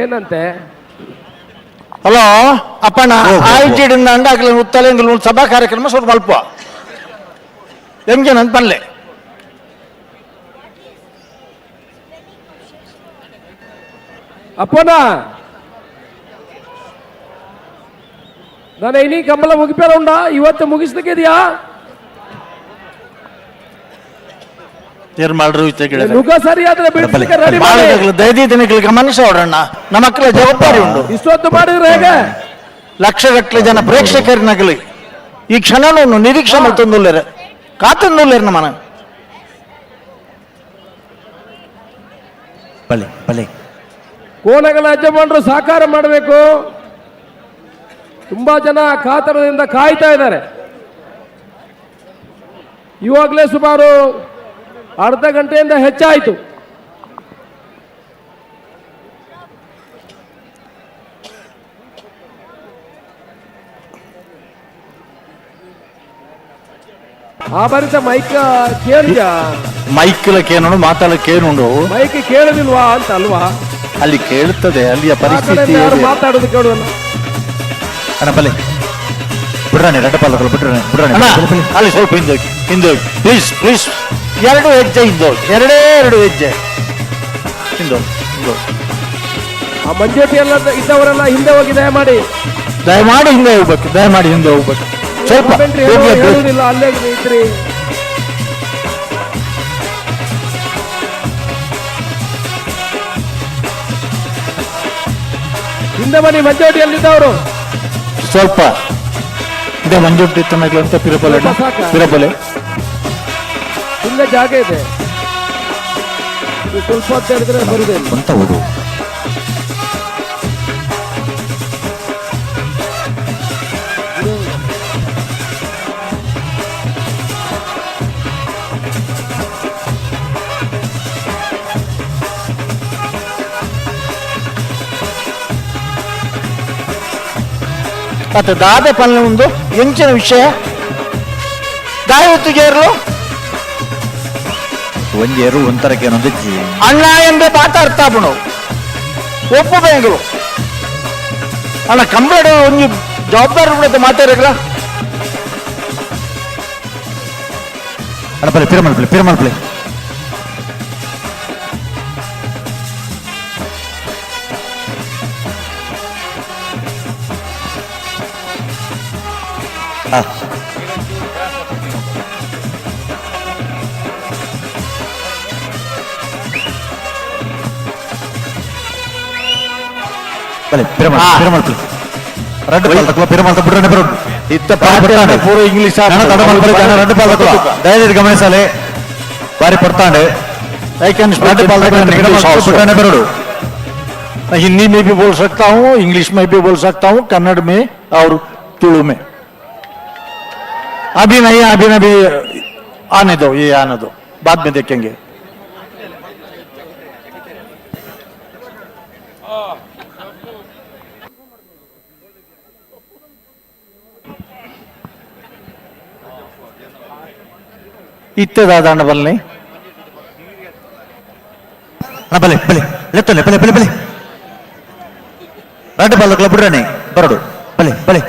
ಏನಂತೆ ಹಲೋ ಅಪ್ಪಣ್ಣ ಆಯ್ಟಿಡಿಂದ ಅಂಡಾಗ್ಲಿ ಉತ್ತಲೆಂದು ಸಭಾ ಕಾರ್ಯಕ್ರಮ ಸ್ವಲ್ಪ ಅಲ್ಪ ಹೆಂಗೇನಂತ ಬನ್ಲೆ ಅಪ್ಪನ ನಾನು ಇನಿ ಕಂಬಳ ಮುಗಿಪೇರ ಉಂಡ ಇವತ್ತು ಮುಗಿಸ್ಲಿಕ್ಕಿದ್ಯಾ ಏನ್ ಮಾಡ್ರು ನುಗ್ಗ ಸರಿಯಾದ್ರೆ ಬಿಡಿಸ್ಲಿಕ್ಕೆ ರೆಡಿ ಮಾಡಿ ದೈದಿ ದಿನಗಳಿಗೆ ಮನಸ್ಸು ಹೊಡೋಣ ನಮ್ಮ ಮಕ್ಕಳ ಜವಾಬ್ದಾರಿ ಉಂಟು ಇಷ್ಟೊತ್ತು ಮಾಡಿದ್ರೆ ಹೇಗೆ ಲಕ್ಷಗಟ್ಟಲೆ ಜನ ಪ್ರೇಕ್ಷಕರಿನಾಗಲಿ ಈ ಕ್ಷಣವನ್ನು ನಿರೀಕ್ಷೆ ಮಾಡ್ತಂದುಲ್ಲೇರ ಕಾತಂದುಲ್ಲೇರ ನಮ್ಮನ ಬಲೆ ಬಲೆ ಕೋಣಗಳ ಯಜಮಾನರು ಸಾಕಾರ ಮಾಡಬೇಕು. ತುಂಬಾ ಜನ ಕಾತರದಿಂದ ಕಾಯ್ತಾ ಇದ್ದಾರೆ. ಇವಾಗಲೇ ಸುಮಾರು ಅರ್ಧ ಗಂಟೆಯಿಂದ ಹೆಚ್ಚಾಯಿತು. ಆಭರಿತ ಮೈಕ್ ಕೇಳಿದ ಮೈಕ್ಲಕ್ಕೇನು ಮಾತಾಡಕ್ಕೇನುಂಡು ಮೈಕ್ ಕೇಳಲಿಲ್ವಾ ಅಂತ ಅಲ್ವಾ? ಅಲ್ಲಿ ಕೇಳುತ್ತದೆ, ಅಲ್ಲಿಯ ಪರಿಸ್ಥಿತಿ ಮಾತಾಡೋದು ಕೇಳುವಲ್ಲ. ಅಣ್ಣ ಬಲೆ ಬಿಡ್ರಾನೆ ರಡ್ಡಪಾಲಕರು ಬಿಡ್ರಾನೆ ಅಲ್ಲಿ ಸ್ವಲ್ಪ ಹಿಂದೋಗಿ ಪ್ಲೀಸ್ ಪ್ಲೀಸ್ 2 ಹೆಜ್ಜೆ ಹಿಂದೋಗಿ 2 ಹೆಜ್ಜೆ ಹಿಂದೋಗಿ. ಆ ಮಂಜೇಟಿ ಎಲ್ಲ ಇದ್ದವರೆಲ್ಲ ಹಿಂದೆ ಹೋಗಿ ದಯಮಾಡಿ ಹಿಂದೆ ಹೋಗ್ಬೇಕು ಸ್ವಲ್ಪ ಹೇಳುವುದಿಲ್ಲ, ಅಲ್ಲೇ ಇದ್ರಿ. ಹಿಂದೆ ಬನ್ನಿ ಮಂಜೋಟಿಯಲ್ಲಿದ್ದವರು ಸ್ವಲ್ಪ ಇದೆ ಮಂಜುಟ್ಟಿ ತನಗ್ಲಂತ ಪಿರಪಲೆ ಹಿಂದೆ ಜಾಗ ಇದೆ, ನೀವು ಸ್ವಲ್ಪ ಹೊತ್ತು ಹೇಳಿದ್ರೆ ಬರುದೇ ಇಲ್ಲ. ಅಂತ ಹೋಗು. అటు దాదే పనులు ముందు ఎంచిన విషయ దాయొత్తు చేరలు ಒಂಜೇರು ಒಂಥರಕ್ಕೆ ನೊಂದಿಚ್ಚಿ ಅಣ್ಣ ಎಂದೇ ಮಾತಾಡ್ತಾಪುಣು ಒಪ್ಪು ಬ್ಯಾಂಗ್ಳು ಅಣ್ಣ ಕಂಬೇಡು ಒಂದು ಜವಾಬ್ದಾರಿ ಬಿಡತ್ತೆ ಮಾತಾಡಿದ್ರ ಅಡಪಲೆ ಪಿರಮಲ್ಪಲೆ ಪಿರಮಲ್ಪಲೆ ரெண்டு ದಯವಿಟ್ಟು ಗಮನಿಸಲಿ ಬಾರಿ ಪಡ್ತಾಂಡು हिंदी में भी बोल सकता हूँ, इंग्लिश में भी बोल सकता हूँ, कन्नड़ में और तुलु में. अभी नहीं, अभी नहीं, आने दो, ये आने दो, बाद में देखेंगे. इतने दादा न बलने ಬಲೆ ಬಲೆ ಲೆತ್ತಲೆ ಬಲೆ ಬಲೆ ಬಲೆ ரெண்டு பால்ல ಬಿಡ್ರಾನೆ ಬರಡು ಬಲೆ ಬಲೆ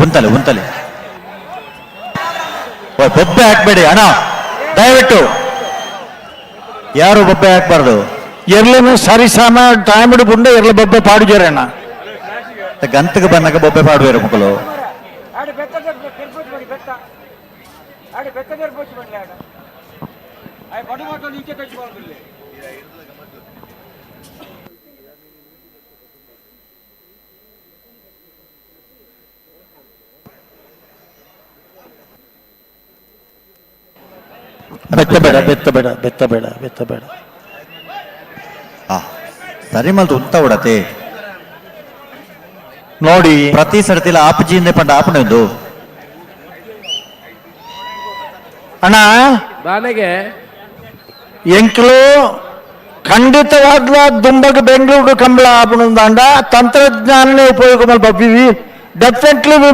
ಒಂತಲೆ ಒಂತಲೆ ಬೊಬ್ಬೆ ಹಾಕ್ಬೇಡಿ ಅಣ್ಣ, ದಯವಿಟ್ಟು ಯಾರು ಬೊಬ್ಬೆ ಹಾಕ್ಬಾರ್ದು. ಎರ್ಲೇನು ಸರಿ ಸಾಮ ಟೈಮ್ ಬುಂಡೆ ಎರ್ಲ ಬೊಬ್ಬೆ ಪಾಡಿಜಾರಣ್ಣ ಗಂತಕ್ಕೆ ಬಂದಾಗ ಬೊಬ್ಬೆ ಪಾಡುವೇರು ಮಕ್ಕಳು. ಬೆತ್ತಬೇಡ ಬೆತ್ತಬೇಡ ಬೆತ್ತಬೇಡ ಬೆತ್ತಬೇಡ ಸರಿ ಮಲ್ತು ಉಂತ ಉಡತೆ ನೋಡಿ ಪ್ರತಿ ಸರ್ತಿಲ ಆಪಜಿಯಿಂದ ಪಂಡ ಆಪಣೆಂದು ಅಣ್ಣ ನನಗೆ ಎಂಕ್ಲು ಖಂಡಿತವಾಗ್ಲ ದುಂಬಗ ಬೆಂಗಳೂರು ಕಂಬಳ ಆಪಣಂದಾಂಡ ತಂತ್ರಜ್ಞಾನನೇ ಉಪಯೋಗ ಮಾಡಿ definitely we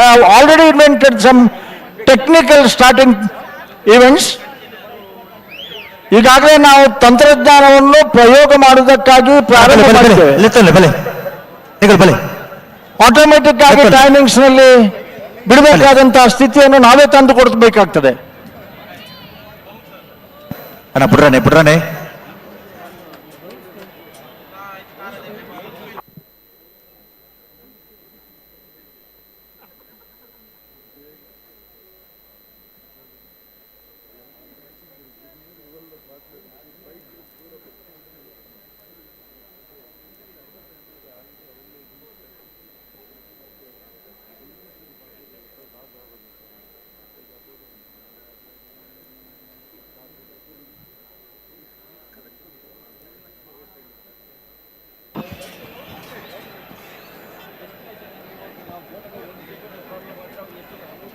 have already invented some technical starting events. ಈಗಾಗಲೇ ನಾವು ತಂತ್ರಜ್ಞಾನವನ್ನು ಪ್ರಯೋಗ ಮಾಡುವುದಕ್ಕಾಗಿ ಪ್ರಾರಂಭ ಮಾಡಿದ್ದೇವೆ. ಆಟೋಮೆಟಿಕ್ ಆಗಿ ಟೈಮಿಂಗ್ಸ್ ನಲ್ಲಿ ಬಿಡಬೇಕಾದಂತಹ ಸ್ಥಿತಿಯನ್ನು ನಾವೇ ತಂದು ಕೊಡಬೇಕಾಗ್ತದೆ. ಅಣ್ಣ ಬಿಡ್ರಾನೆ ಬಿಡ್ರಾನೆ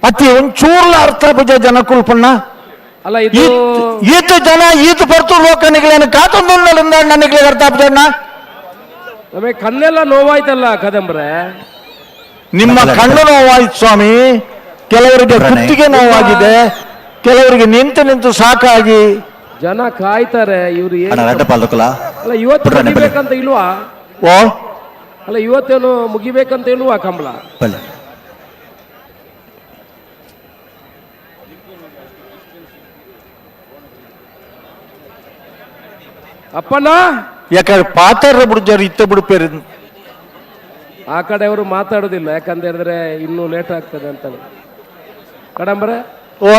ಅತಿ ಒಂಚೂರ್ಲ ಅರ್ಥ ಬುಜ ಜನ ಕುಲ್ಪಣ್ಣ ಅಲ್ಲ ಇದು ಈತ ಜನ ಈತ ಬರ್ತು ಲೋಕನಿಗಳೇನು ಕಾತೊಂದೊಂದಲಿಂದ ನನಗೆ ಅರ್ಥ ಬುಜಣ್ಣ ನಮಗೆ ಕಣ್ಣೆಲ್ಲ ನೋವಾಯ್ತಲ್ಲ ಕದಂಬ್ರೆ. ನಿಮ್ಮ ಕಣ್ಣು ನೋವಾಯ್ತು ಸ್ವಾಮಿ, ಕೆಲವರಿಗೆ ಕುತ್ತಿಗೆ ನೋವಾಗಿದೆ, ಕೆಲವರಿಗೆ ನಿಂತು ನಿಂತು ಸಾಕಾಗಿ ಜನ ಕಾಯ್ತಾರೆ. ಇವ್ರು ಅಲ್ಲ ಇವತ್ತು ಮುಗಿಬೇಕಂತ ಇಲ್ವಾ? ಓ ಅಲ್ಲ ಇವತ್ತೇನು ಮುಗಿಬೇಕಂತ ಇಲ್ವಾ ಕಂಬಳ? ಅಪ್ಪಣ್ಣ ಯಾಕಂದ್ರೆ ಪಾತ್ರ ಬಿಡ್ಜಾರು ಇತ್ತ ಬಿಡ್ಪೇರಿ ಆ ಕಡೆಯವರು ಮಾತಾಡೋದಿಲ್ಲ, ಯಾಕಂತ ಹೇಳಿದ್ರೆ ಇನ್ನೂ ಲೇಟ್ ಆಗ್ತದೆ ಅಂತ. ಕಡಂಬರೆ ಓ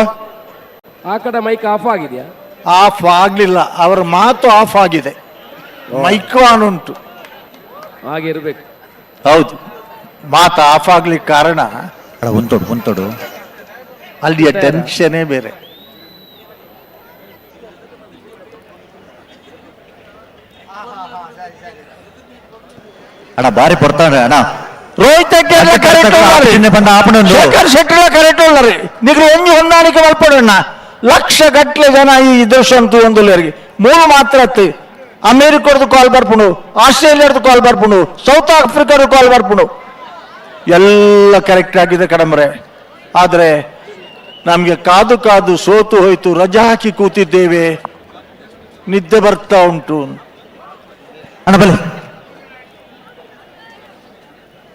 ಆ ಕಡೆ ಮೈಕ್ ಆಫ್ ಆಗಿದೆಯಾ? ಆಫ್ ಆಗ್ಲಿಲ್ಲ, ಅವರ ಮಾತು ಆಫ್ ಆಗಿದೆ, ಮೈಕ್ ಆನ್ ಉಂಟು. ಹಾಗಿರ್ಬೇಕು. ಹೌದು, ಮಾತು ಆಫ್ ಆಗ್ಲಿಕ್ಕೆ ಕಾರಣ ಒಂತೋಡು ಅಲ್ಲಿಯ ಟೆನ್ಷನೇ ಬೇರೆ. ಅಣ್ಣ ಬಾರಿ ಪಡ್ತಾನೆ ಅಣ್ಣ. ರೋಹಿತ್ ಬಂದ ಆಪಣೊಂದು ಶೇಖರ್ ಶೆಟ್ಟಿ ಕರೆಕ್ಟ್ ಉಳ್ಳರಿ ನಿಗ್ರು ಒಂಜಿ ಹೊಂದಾಣಿಕೆ ಮಲ್ಪಡಣ್ಣ. ಲಕ್ಷ ಗಟ್ಟಲೆ ಜನ ಈ ದೃಶ್ಯಂತೂ ಒಂದುಲ್ಲರಿಗೆ ಮೂರು ಮಾತ್ರ ಅತ್ತು. ಅಮೇರಿಕದ್ದು ಕಾಲ್ ಬರ್ಪುಂಡು, ಆಸ್ಟ್ರೇಲಿಯಾದ ಕಾಲ್ ಬರ್ಪುಂಡು, ಸೌತ್ ಆಫ್ರಿಕಾದ ಕಾಲ್ ಬರ್ಪುಂಡು, ಎಲ್ಲ ಕರೆಕ್ಟ್ ಆಗಿದೆ ಕಡಂಬ್ರೆ. ಆದರೆ ನಮಗೆ ಕಾದು ಕಾದು ಸೋತು ಹೋಯ್ತು, ರಜಾ ಹಾಕಿ ಕೂತಿದ್ದೇವೆ, ನಿದ್ದೆ ಬರ್ತಾ ಉಂಟು. ಅಣ್ಣ ಬಲಿ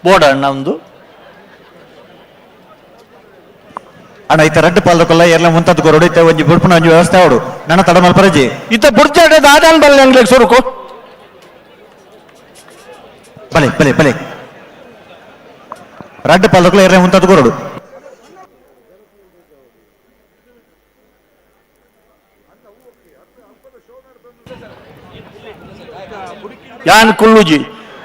ಬೋರ್ಡ್ ಅಣ್ಣ ಒಂದು ಅಣ್ಣ ಈತ ರಡ್ಡು ಪಾಲ್ದಕ್ಕೊಲ್ಲ ಎಲ್ಲ ಮುಂತಾದ ಹೊಡಿತೆ ಒಂಜಿ ಬುಡ್ಪುನ ಒಂಜಿ ವ್ಯವಸ್ಥೆ ಅವಡು ನನ್ನ ತಡ ಮಲ್ಪರಜಿ ಇತ್ತ ಬುರ್ಜಾಟದ ಆದಾನ್ ಬಲ್ಲ ಅಂಗ್ಲಿಗೆ ಸುರುಕು ಬಲೆ ಬಲೆ ಬಲೆ ರಡ್ಡು ಪಾಲ್ದಕ್ಕೊಲ್ಲ ಎಲ್ಲ ಮುಂತಾದ ಕೊರಡು ಯಾನ್ ಕುಳ್ಳುಜಿ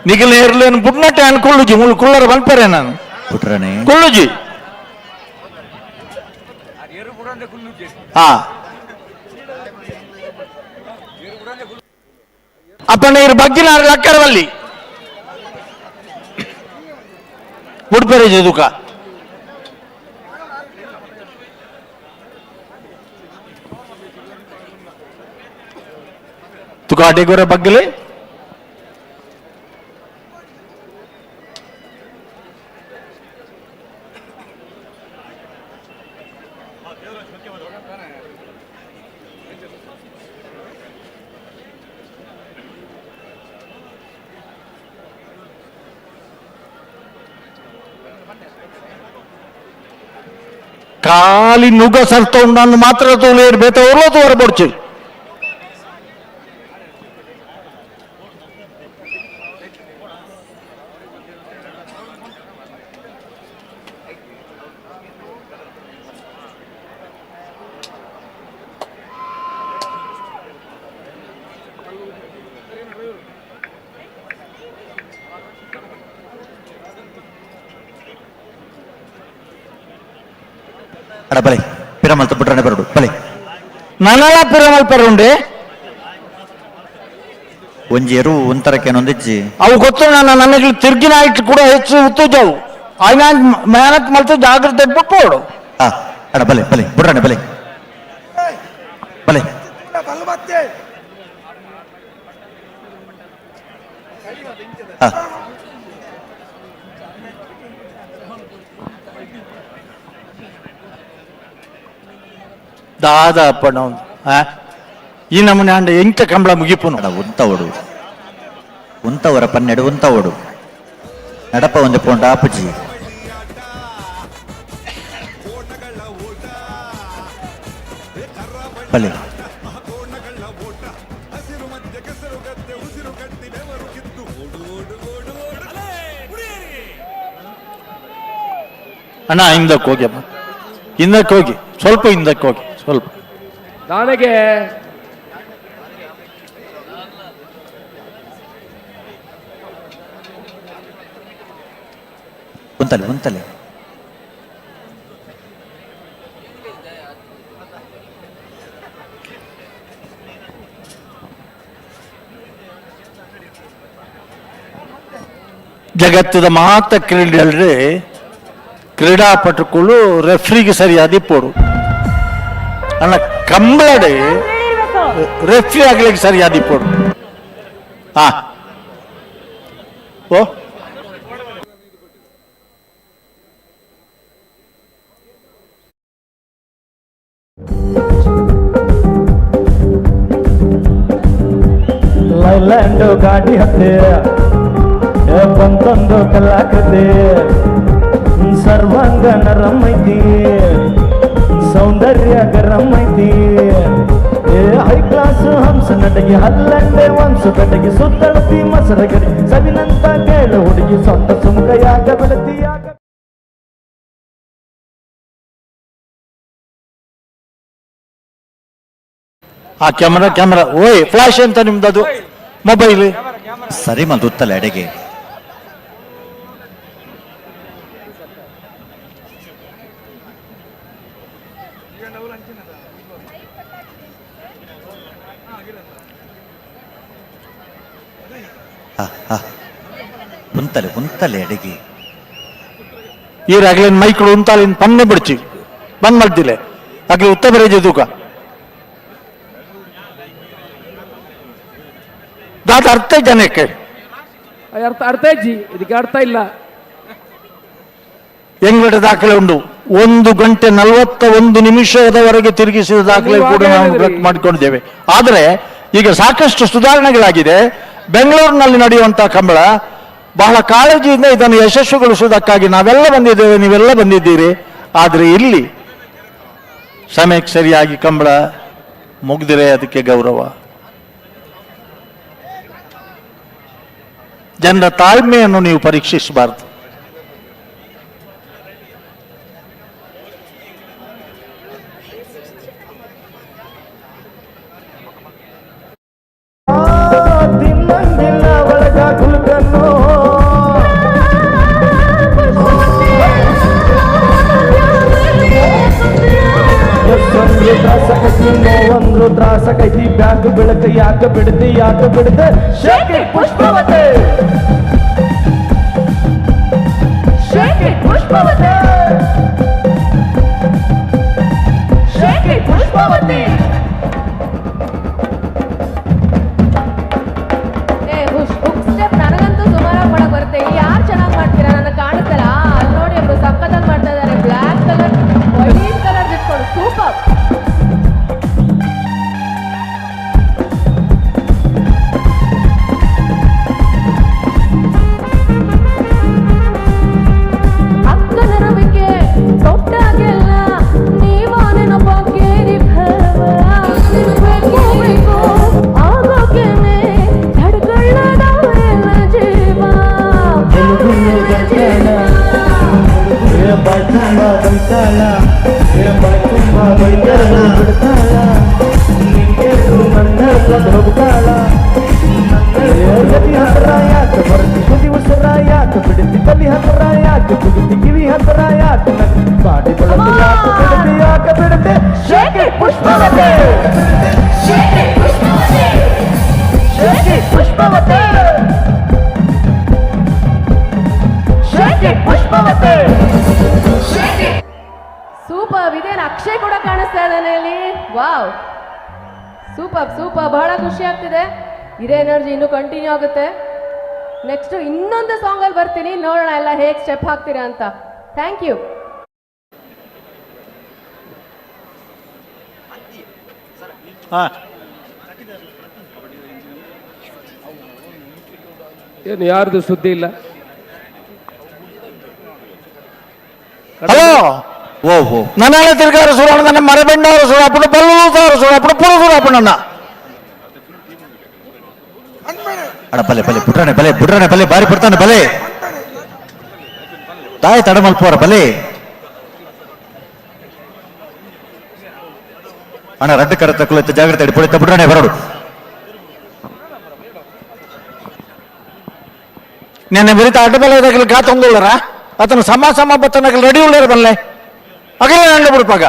ನಿಖಿಲ್ ಇರ್ಲೇನು ಬುಡ್ನಟ್ಟ ಯಾನ್ ಕುಳ್ಳುಜಿ ಮುಳ್ಳು ಕುಳ್ಳರ ಬಂದ್ಪೇರೆ ನಾನು ಬಿಟ್ರನೆ ಕುಳ್ಳುಜಿ ಹಾ ಅಪ್ಪನ ಇರ್ ಬಗ್ಗಿನ ಲಕ್ಕರವಲ್ಲಿ ಬುಡ್ಪೇರೆ ದುಃಖ ತುಕ ಅಡೆಗೊರೆ ಬಗ್ಗಲೆ ಖಾಲಿ ನುಗ್ಗ ಸರ್ತ ಉಂಡು ಮಾತ್ರ ತೋಲೇರು ಬೇತ ಒರ್ಲೋ ತೋರ ಬಡ್ಚು ಅಡ ಬಲೆ ಪಿರಮಲ್ತ ಬಿಟ್ರನೆ ಬರಡು ಬಲೆ ನನ್ನಳ ಪಿರಮಲ್ಪರ ಉಂಡೆ ಒಂಜಿ ಎರು ಒಂತರಕ್ಕೇನೊಂದಿಜ್ಜಿ ಅವು ಗೊತ್ತು ನನಗೆ ತಿರ್ಗಿನ ಇಟ್ಟು ಕೂಡ ಹೆಚ್ಚು ಉತ್ತುಜವು ಆಯ್ನ ಮೇಹನತ್ ಮಲ್ತು ಜಾಗ್ರತೆ ಬಿಟ್ಟು ಹಾ ಅಡ ಬಲೆ ಬಲೆ ಬಿಡ್ರನೆ ಬಲೆ ಬಲೆ ಹಾ ದಾದ ಅಪ್ಪಣ್ಣ ಈ ನಮ್ಮನೆ ಅಂಡ ಎಂಟ ಕಂಬಳ ಮುಗಿಪುನು ಉಂತವರ ಪನ್ನೆಡು ಉಂತವಡು ನಡಪ ಒಂದು ಪೋಂಡ ಆಪುಜಿ ಬಲೆ ಅಣ್ಣ ಹಿಂದಕ್ಕೆ ಹೋಗಿ ಅಮ್ಮ ಹಿಂದಕ್ಕೆ ಹೋಗಿ ಸ್ವಲ್ಪ ಹಿಂದಕ್ಕೆ ಹೋಗಿ ಸ್ವಲ್ಪ ನನಗೆ ಉಂತಲೆ ಉಂತಲೆ ಜಗತ್ತದ ಮಾತ ಕ್ರೀಡೆ ಅಲ್ರಿ ಕ್ರೀಡಾಪಟುಗಳು ರೆಫ್ರಿಗೆ ಸರಿಯಾದ ಪೋಡು ಅಣ್ಣ ಕಂಬಳಡೆ ರೆಫ್ರಿ ಆಗ್ಲಿಕ್ಕೆ ಸರಿಯಾದ ಪೋಡು ಹಾ ಓ ಲೈಲ್ಯಾಂಡ್ ಗಾಡಿ ಹತ್ತೆ ಬಂತೊಂದು ಕಲಾಕೃತಿ ಸರ್ವಾಂಗ ನರಂ ಐತಿ ಸೌಂದರ್ಯ ಗರಂ ಐತಿ ಹೈ ಕ್ಲಾಸ್ ಹಂಸ ನಟಗಿ ಹಲ್ಲಂಡೆ ವಂಶ ಕಟಗಿ ಸುತ್ತಳತಿ ಮಸರ ಗಡಿ ಸವಿನಂತ ಕೇಳು ಹುಡುಗಿ ಸೊಂಟ ಸುಮುಖ ಯಾಗ ಬೆಳತಿ ಯಾಗ ಆ ಕ್ಯಾಮರಾ ಓಯ್ ಫ್ಲಾಶ್ ಅಂತ ನಿಮ್ದು ಮೊಬೈಲ್ ಸರಿ ಮಲ್ತುತ್ತಲೆ ಅಡೆಗೆ ಕುಂತಲೆ ಅಡಿಗೆ ಈರಾಗಲಿನ ಮೈಕ್ಳು ಉಂತಾಲಿನ ಪನ್ನೆ ಬಿಡ್ಚಿ ಬಂದ್ ಮಾಡ್ತಿಲ್ಲ ಆಗ್ಲಿ ಉತ್ತ ಬರೇಜಿ ತೂಕ ದಾದ ಅರ್ಥ ಜನಕ್ಕೆ ಅರ್ಥ ಇಜ್ಜಿ ಇದಕ್ಕೆ ಅರ್ಥ ಇಲ್ಲ. ಎಂಗಡ ದಾಖಲೆ ಉಂಟು 1 ಗಂಟೆ 41 ನಿಮಿಷದವರೆಗೆ ತಿರುಗಿಸಿದ ದಾಖಲೆ ಕೂಡ ನಾವು ಮಾಡಿಕೊಂಡಿದ್ದೇವೆ. ಆದರೆ ಈಗ ಸಾಕಷ್ಟು ಸುಧಾರಣೆಗಳಾಗಿದೆ. ಬೆಂಗಳೂರಿನಲ್ಲಿ ನಡೆಯುವಂತಹ ಕಂಬಳ ಬಹಳ ಕಾಳಜಿಯಿಂದ ಇದನ್ನು ಯಶಸ್ವಿಗೊಳಿಸುವುದಕ್ಕಾಗಿ ನಾವೆಲ್ಲ ಬಂದಿದ್ದೇವೆ, ನೀವೆಲ್ಲ ಬಂದಿದ್ದೀರಿ. ಆದರೆ ಇಲ್ಲಿ ಸಮಯಕ್ಕೆ ಸರಿಯಾಗಿ ಕಂಬಳ ಮುಗಿದರೆ ಅದಕ್ಕೆ ಗೌರವ. ಜನರ ತಾಳ್ಮೆಯನ್ನು ನೀವು ಪರೀಕ್ಷಿಸಬಾರದು. ತಿನ್ನಂಗಿಲ್ಲ ಒಳಗ ಗುಲ್ಕನ್ನು ಎಷ್ಟೊಂದು ತ್ರಾಸಕೈತಿ ನೋವೊಂದು ತ್ರಾಸಕೈತಿ ಬ್ಯಾಗ್ ಬೆಳಕ ಯಾಕೆ ಬಿಡದೆ ಶೇಕೆ ಪುಷ್ಪವತೆ ಶೇಕೆ ಪುಷ್ಪವತೆ ಶೇಕೆ ಪುಷ್ಪವತೆ ನನಗಂತೂ ಸುಮಾರಾಗಿ ಮಾಡಕ್ ಬರುತ್ತೆ. ಯಾರು ಚೆನ್ನಾಗಿ ಮಾಡ್ತೀರಾ? ನನಗೆ ಕಾಣುತ್ತಲ್ಲ ಅಲ್ಲಿ ನೋಡಿ ಒಬ್ರು ಸಕ್ಕತ್ತಾಗಿ ಮಾಡ್ತಾ ಇದ್ದಾರೆ. ಬ್ಲ್ಯಾಕ್ ಕಲರ್ ವೈಟ್ ಕಲರ್ ಬಿಟ್ಕೊಂಡು ಸೂಪರ್. ಅಕ್ಕನ ರವಿಕೆ ತೊಟ್ಟಾಗೆಲ್ಲ ನೀವಾ ನೆನಪಾಕೇರಿ ಬೇಕು ಆಗೋಕೆನೆ ಧಡ್ಕೊಳ್ಳೋದವೆಲ್ಲ ಜೀವ ಬೈತಾಳ ಬಿಡ್ತಾಳ ನಿಂಗೆ ನನ್ನ ಹೋಗ್ತಾಳ ಹತ್ರ ಯಾಕೆ ಬರ್ತಿ ಕುದಿ ಉಸರ ಯಾಕೆ ಬಿಡ್ತಿ ತಲಿ ಹತ್ರ ಯಾಕೆ ಕುದಿತಿ ಕಿವಿ ಹತ್ರ ಯಾಕೆ ಬಾಡಿ ಬೆಳಕು ಯಾಕೆ ಬಿಡತೆ ಶೇಕೆ ಪುಷ್ಪವತೆ ಶೇಕೆ ಪುಷ್ಪವತೆ ಶೇಕೆ ಪುಷ್ಪವತೆ ಶೇಕೆ ಪುಷ್ಪವತೆ. ಸೂಪರ್. ಇದೇನು ಅಕ್ಷಯ್ ಕೂಡ ಕಾಣಿಸ್ತಾ ಇದ್ದಾನೆ ಇಲ್ಲಿ. Wow, super super. ಬಹಳ ಖುಷಿ ಆಗ್ತಿದೆ. ಇದೇ ಎನರ್ಜಿ ಇನ್ನೂ ಕಂಟಿನ್ಯೂ ಆಗುತ್ತೆ. ನೆಕ್ಸ್ಟ್ ಇನ್ನೊಂದು ಸಾಂಗ್ ಅಲ್ಲಿ ಬರ್ತೀನಿ, ನೋಡೋಣ ಎಲ್ಲ ಹೇಗೆ ಸ್ಟೆಪ್ ಹಾಕ್ತೀರಾ ಅಂತ. Thank you. ಏನು ಯಾರ್ದು ಸುದ್ದಿ ಇಲ್ಲ. హలో ఓహో నన్ను తిరిగారు చూడండి నన్ను మరబెండారు చూడ అప్పుడు బల్లుతారు చూడ అప్పుడు పూల చూడ అప్పుడు అన్న ಅಡ ಬಲೆ ಬುಡ್ರಾನೆ ಬಾರಿ ಬಿಡ್ತಾನೆ ಬಲೆ ತಾಯಿ ತಡ ಮಲ್ಪೋರ ಬಲೆ ಅಣ್ಣ ರಡ್ಡು ಕರೆತ ಕುಳಿತ ಜಾಗ್ರತೆ ಇಡ್ಪೊಳಿತ ಬಿಡ್ರಾನೆ ಬರೋಡು నేను వెళితే అడ్డబల దగ్గర గాతుందులరా అతను సమాసమ బతనకు రెడీ ఉన్నారు బల్లే అగలే అండబుడు పగ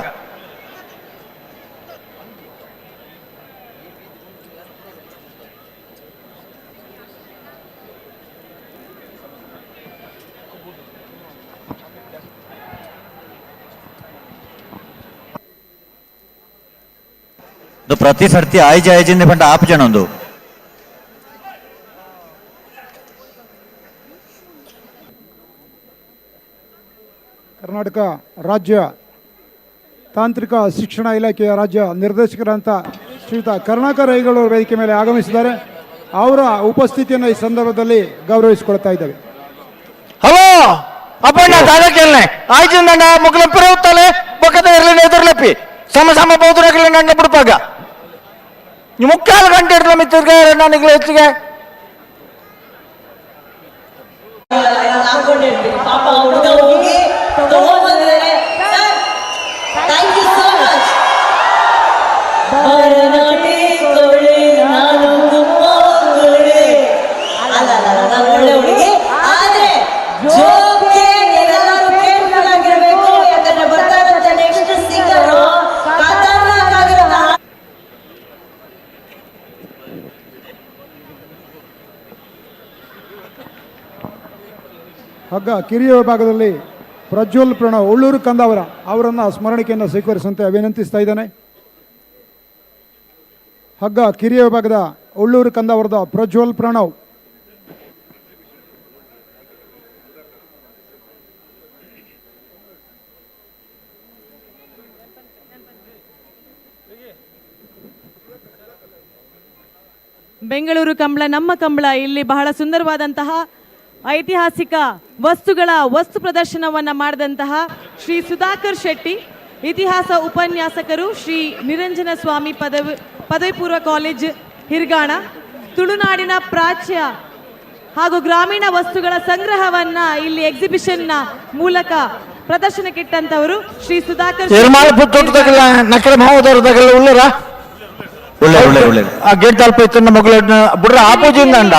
ಪ್ರತಿ ಸರ್ತಿ ಆಯ್ಜಿಂದ ಪಂಡ ಆಪ್ ಜನ ಒಂದು ಕರ್ನಾಟಕ ರಾಜ್ಯ ತಾಂತ್ರಿಕ ಶಿಕ್ಷಣ ಇಲಾಖೆಯ ರಾಜ್ಯ ನಿರ್ದೇಶಕರಂತ ಶ್ರೀಯುತ ಕರುಣಾಕರ್ ಐಗಳು ವೇದಿಕೆ ಮೇಲೆ ಆಗಮಿಸಿದ್ದಾರೆ. ಅವರ ಉಪಸ್ಥಿತಿಯನ್ನು ಈ ಸಂದರ್ಭದಲ್ಲಿ ಗೌರವಿಸಿಕೊಳ್ತಾ ಇದ್ದೇವೆ. ಹಲೋ ಅಪ್ಪಣ್ಣ ತಾಲೂಕಲ್ಲೇ ಆಯ್ಜಿಂದ ಮುಗ್ಲೆಪ್ಪರೆ ಹೋಗ್ತಾಳೆ ಬೊಕ್ಕದ ಇರಲಿ ಎದುರ್ಲೆಪ್ಪಿ ಸಮ ಬಹುದೂರಗಲಿ ನಂಗೆ ಬಿಡ್ಪಾಗ ಮುಕ್ಕಾಲು ಗಂಟೆ ಇರ್ಲ ಮಿತ್ತಿರ್ಗೆ ನನಗೆ ಹೆಚ್ಚಿಗೆ ಪಾಪ ಹುಡುಗ ಹೋಗಿ ತಗೊಂಡ್ಬಂದಿದ್ದಾರೆ. Thank you so much. ಭರನಾಟಿಕೊಳ್ಳಿ ನಾನು ಗುಮ್ಮೋಗುಳಿ ಅಲ್ಲ ನಾನು ಒಳ್ಳೆ ಹುಡುಗಿ ಆದ್ರೆ ಜೋಕೆ ಎಲ್ಲರೂ ಕೇರ್ಫುಲ್ ಆಗಿರ್ಬೇಕು. ಯಾಕಂದ್ರೆ ಬರ್ತಾ ಇರುವಂತ ನೆಕ್ಸ್ಟ್ ಸಿಂಗರ್ ಖತರ್ನಾಕ್ ಆಗಿರೋ ಹಗ್ಗ ಕಿರಿಯ ವಿಭಾಗದಲ್ಲಿ ಪ್ರಜ್ವಲ್ ಪ್ರಣವ್ ಉಳ್ಳೂರು ಕಂದಾವರ ಅವರನ್ನು ಸ್ಮರಣಿಕೆಯನ್ನು ಸ್ವೀಕರಿಸುವಂತೆ ವಿನಂತಿಸ್ತಾ ಇದ್ದಾನೆ. ಹಗ್ಗ ಕಿರಿಯ ವಿಭಾಗದ ಉಳ್ಳೂರು ಕಂದಾವರದ ಪ್ರಜ್ವಲ್ ಪ್ರಣವ್. ಬೆಂಗಳೂರು ಕಂಬಳ ನಮ್ಮ ಕಂಬಳ ಇಲ್ಲಿ ಬಹಳ ಸುಂದರವಾದಂತಹ ಐತಿಹಾಸಿಕ ವಸ್ತುಗಳ ವಸ್ತು ಪ್ರದರ್ಶನವನ್ನು ಮಾಡಿದಂತಹ ಶ್ರೀ ಸುಧಾಕರ್ ಶೆಟ್ಟಿ, ಇತಿಹಾಸ ಉಪನ್ಯಾಸಕರು, ಶ್ರೀ ನಿರಂಜನ ಸ್ವಾಮಿ ಪದವಿ ಪೂರ್ವ ಕಾಲೇಜ್ ಹಿರ್ಗಾಣ, ತುಳುನಾಡಿನ ಪ್ರಾಚ್ಯ ಹಾಗೂ ಗ್ರಾಮೀಣ ವಸ್ತುಗಳ ಸಂಗ್ರಹವನ್ನ ಇಲ್ಲಿ ಎಕ್ಸಿಬಿಷನ್ನ ಮೂಲಕ ಪ್ರದರ್ಶನಕ್ಕಿಟ್ಟಂತವರು ಶ್ರೀ ಸುಧಾಕರ್ ನಕರ ಮಹೋದರದಾಗಲ್ಲ ಉಳ್ಳರ ಒಳ್ಳೆ ಒಳ್ಳೆ ಒಳ್ಳೆ ಆ ಗೇಟ್ ತಲುಪ ಇತ್ತು ನಮ್ಮ ಮಗಳ ಬಿಡ್ರ ಆಪೋಜಿಂದ ಅಂಡ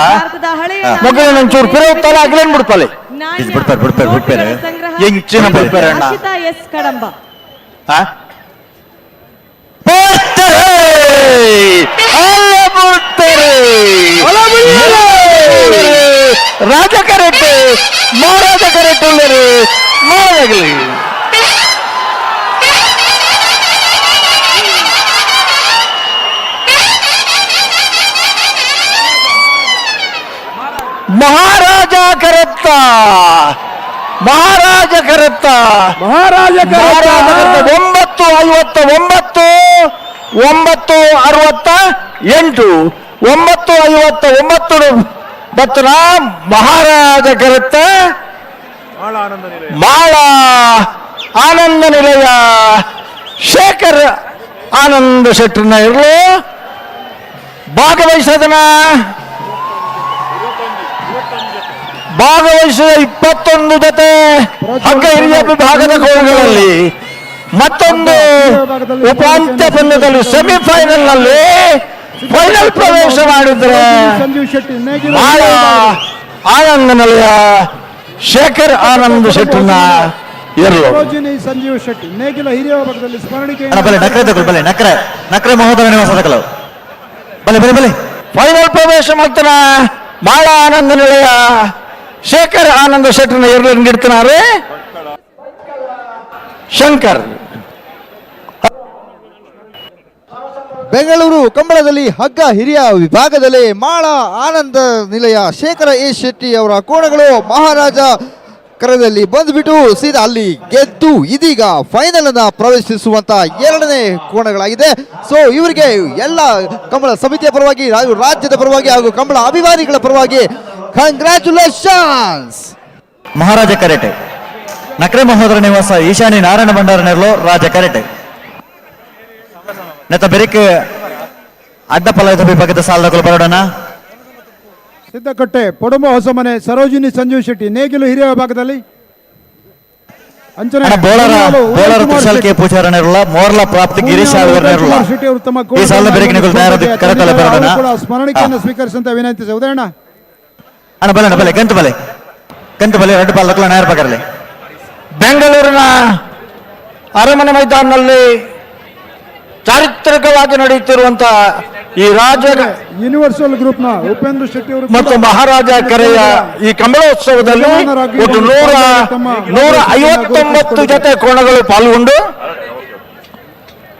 ಮಗಳ ಒಂಚೂರು ಪಿರ ಹೋಗ್ತಾರ ಆಗ್ಲೇನ್ ಬಿಡ್ಪಾಲೆ ಬಿಡ್ಪಾರೆ ಬಿಡ್ಪಾರೆ ಬಿಡ್ಪಾರೆ ಹೆಂಚಿನ ಬಿಡ್ಪಾರೆ ಅಣ್ಣ ಎಸ್ ಕಡಂಬ ರಾಜ ಕರೆಕ್ಟ್ ಮಹಾರಾಜ ಕರೆಕ್ಟ್ ಉಳ್ಳರು ಮಹಾರಾಜಗಲಿ ಮಹಾರಾಜ ಕರೆತ್ತ ಮಹಾರಾಜ ಕರೆತ್ತ ಮಹಾರಾಜ ಕರೆತ್ತ 9:59 9:68 9:59 ಬತ್ತರ ಮಹಾರಾಜ ಕರೆತ್ತ ಮಾಳ ಆನಂದ ನಿಲಯ ಶೇಖರ್ ಆನಂದ ಶೆಟ್ಟರ್ನ ಇರಲು ಭಾಗವಹಿಸೋದನ ಭಾಗವಹಿಸಿದ 21 ಜೊತೆ ಹಗ್ಗ ಹಿರಿಯ ವಿಭಾಗದ ಕೋಣಗಳಲ್ಲಿ ಮತ್ತೊಂದು ಉಪಾಂತ್ಯ ಪಂದ್ಯದಲ್ಲಿ ಸೆಮಿಫೈನಲ್ ನಲ್ಲಿ ಫೈನಲ್ ಪ್ರವೇಶ ಮಾಡಿದ್ರೆ ಮಾಳ ಆನಂದ ನಿಲಯ ಶೇಖರ್ ಆನಂದ್ ಶೆಟ್ಟರ್ನ ಇರಲು ಸಂಜೀವ್ ಶೆಟ್ಟಿ ನೇಗಿಲ ಹಿರಿಯ ವಿಭಾಗದಲ್ಲಿ ಸ್ಮರಣಿಕೆ ನಕ್ರೆ ಮಹೋದರ ನಿವಾಸದ ಕಲವು ಬಲೆ ಬಲೆ ಬಲೆ ಫೈನಲ್ ಪ್ರವೇಶ ಮಾಡ್ತಾನ ಮಾಳ ಆನಂದ ನಿಲಯ ಶೇಖರ್ ಆನಂದ ಶೆಟ್ಟರ್ನ ಇರಲು ನೀಡ್ತಾರೆ ಶಂಕರ್. ಬೆಂಗಳೂರು ಕಂಬಳದಲ್ಲಿ ಹಗ್ಗ ಹಿರಿಯ ವಿಭಾಗದಲ್ಲಿ ಮಾಳ ಆನಂದ ನಿಲಯ ಶೇಖರ ಎ ಶೆಟ್ಟಿ ಅವರ ಕೋಣಗಳು ಮಹಾರಾಜ ಕರದಲ್ಲಿ ಬಂದ್ಬಿಟ್ಟು ಸೀದಾ ಅಲ್ಲಿ ಗೆದ್ದು ಇದೀಗ ಫೈನಲ್ ಅನ್ನ ಪ್ರವೇಶಿಸುವಂತ 2ನೇ ಕೋಣಗಳಾಗಿದೆ. ಸೊ ಇವರಿಗೆ ಎಲ್ಲ ಕಂಬಳ ಸಮಿತಿಯ ಪರವಾಗಿ ಹಾಗೂ ರಾಜ್ಯದ ಪರವಾಗಿ ಹಾಗೂ ಕಂಬಳ ಅಭಿಮಾನಿಗಳ ಪರವಾಗಿ ಕಂಗ್ರ್ಯಾಚುಲೇಷನ್ಸ್. ಮಹಾರಾಜ ಕರೆಟೆ ನಕ್ರೆ ಮಹೋದರ ನಿವಾಸ ಈಶಾನಿ ನಾರಾಯಣ ಭಂಡಾರ ನೆರಳು ರಾಜ ಕರೆಟೆ ನೆತ ಬೆರಿಕೆ ಅಡ್ಡಪಲದ ವಿಭಾಗದ ಸಾಲದಗಳು ಬರೋಣ. ಸಿದ್ದಕಟ್ಟೆ ಪೊಡಂಬ ಹೊಸಮನೆ ಸರೋಜಿನಿ ಸಂಜೀವ್ ಶೆಟ್ಟಿ ನೇಗಿಲು ಹಿರಿಯ ವಿಭಾಗದಲ್ಲಿ ಬೋಲರ್ ಕುಶಲ್ ಕೆ ಪೂಜಾರ ನೆರಳ ಮೋರ್ಲ ಪ್ರಾಪ್ತಿ ಗಿರೀಶ್ ನೆರಳ ಈ ಸಾಲ ಬೆರಿಕೆ ಕರೆತಲೆ ಬರೋಣ. ಸ್ಮರಣಿಕೆಯನ್ನು ಸ್ವೀಕರಿಸಂತ ವಿನಂತಿಸಿ ಉದಯಣ್ಣ ಅಣ್ಣ ಬಲೆ ಬಲೆ ಗಂಟು ಬಲೆ 2 ಬಾಲಕಲ ನೇರ ಪಕರಲಿ. ಬೆಂಗಳೂರಿನ ಅರಮನೆ ಮೈದಾನದಲ್ಲಿ ಚಾರಿತ್ರಿಕವಾಗಿ ನಡೆಯುತ್ತಿರುವಂತಹ ಈ ರಾಜ ಯೂನಿವರ್ಸಲ್ ಗ್ರೂಪ್ ನ ಉಪೇಂದ್ರ ಶೆಟ್ಟಿ ಅವರು ಮತ್ತು ಮಹಾರಾಜ ಕೆರೆಯ ಈ ಕಂಬಳೋತ್ಸವದಲ್ಲಿ ಒಟ್ಟು 159 ಜೊತೆ ಕೋಣಗಳು ಪಾಲ್ಗೊಂಡು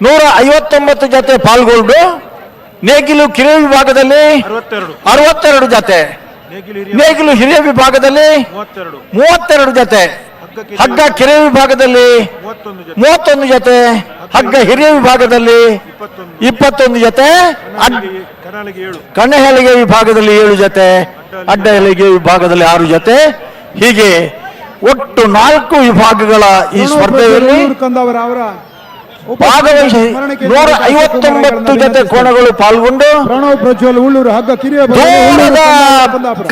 159 ಜೊತೆ ಪಾಲ್ಗೊಂಡು ನೇಗಿಲು ಕಿರಿಯ ವಿಭಾಗದಲ್ಲಿ 62 ಜೊತೆ, ನೇಗಿಲು ಹಿರಿಯ ವಿಭಾಗದಲ್ಲಿ 32 ಜೊತೆ, ಹಗ್ಗ ಕಿರಿಯ ವಿಭಾಗದಲ್ಲಿ 31 ಜೊತೆ, ಹಗ್ಗ ಹಿರಿಯ ವಿಭಾಗದಲ್ಲಿ 21 ಜೊತೆ, ಕಣ್ಣೆಹಲಿಗೆ ವಿಭಾಗದಲ್ಲಿ 7 ಜೊತೆ, ಅಡ್ಡ ಹೆಲಿಗೆ ವಿಭಾಗದಲ್ಲಿ 6 ಜೊತೆ, ಹೀಗೆ ಒಟ್ಟು 4 ವಿಭಾಗಗಳ ಈ ಸ್ಪರ್ಧೆಯಲ್ಲಿ ಭಾಗವಹಿಸಿ 159 ಜೊತೆ ಕೋಣಗಳು ಪಾಲ್ಗೊಂಡು ಪ್ರಣವ್ ಪ್ರಜ್ವಲ್ ಉಳ್ಳೂರು ಹಗ್ಗ ಕಿರಿಯ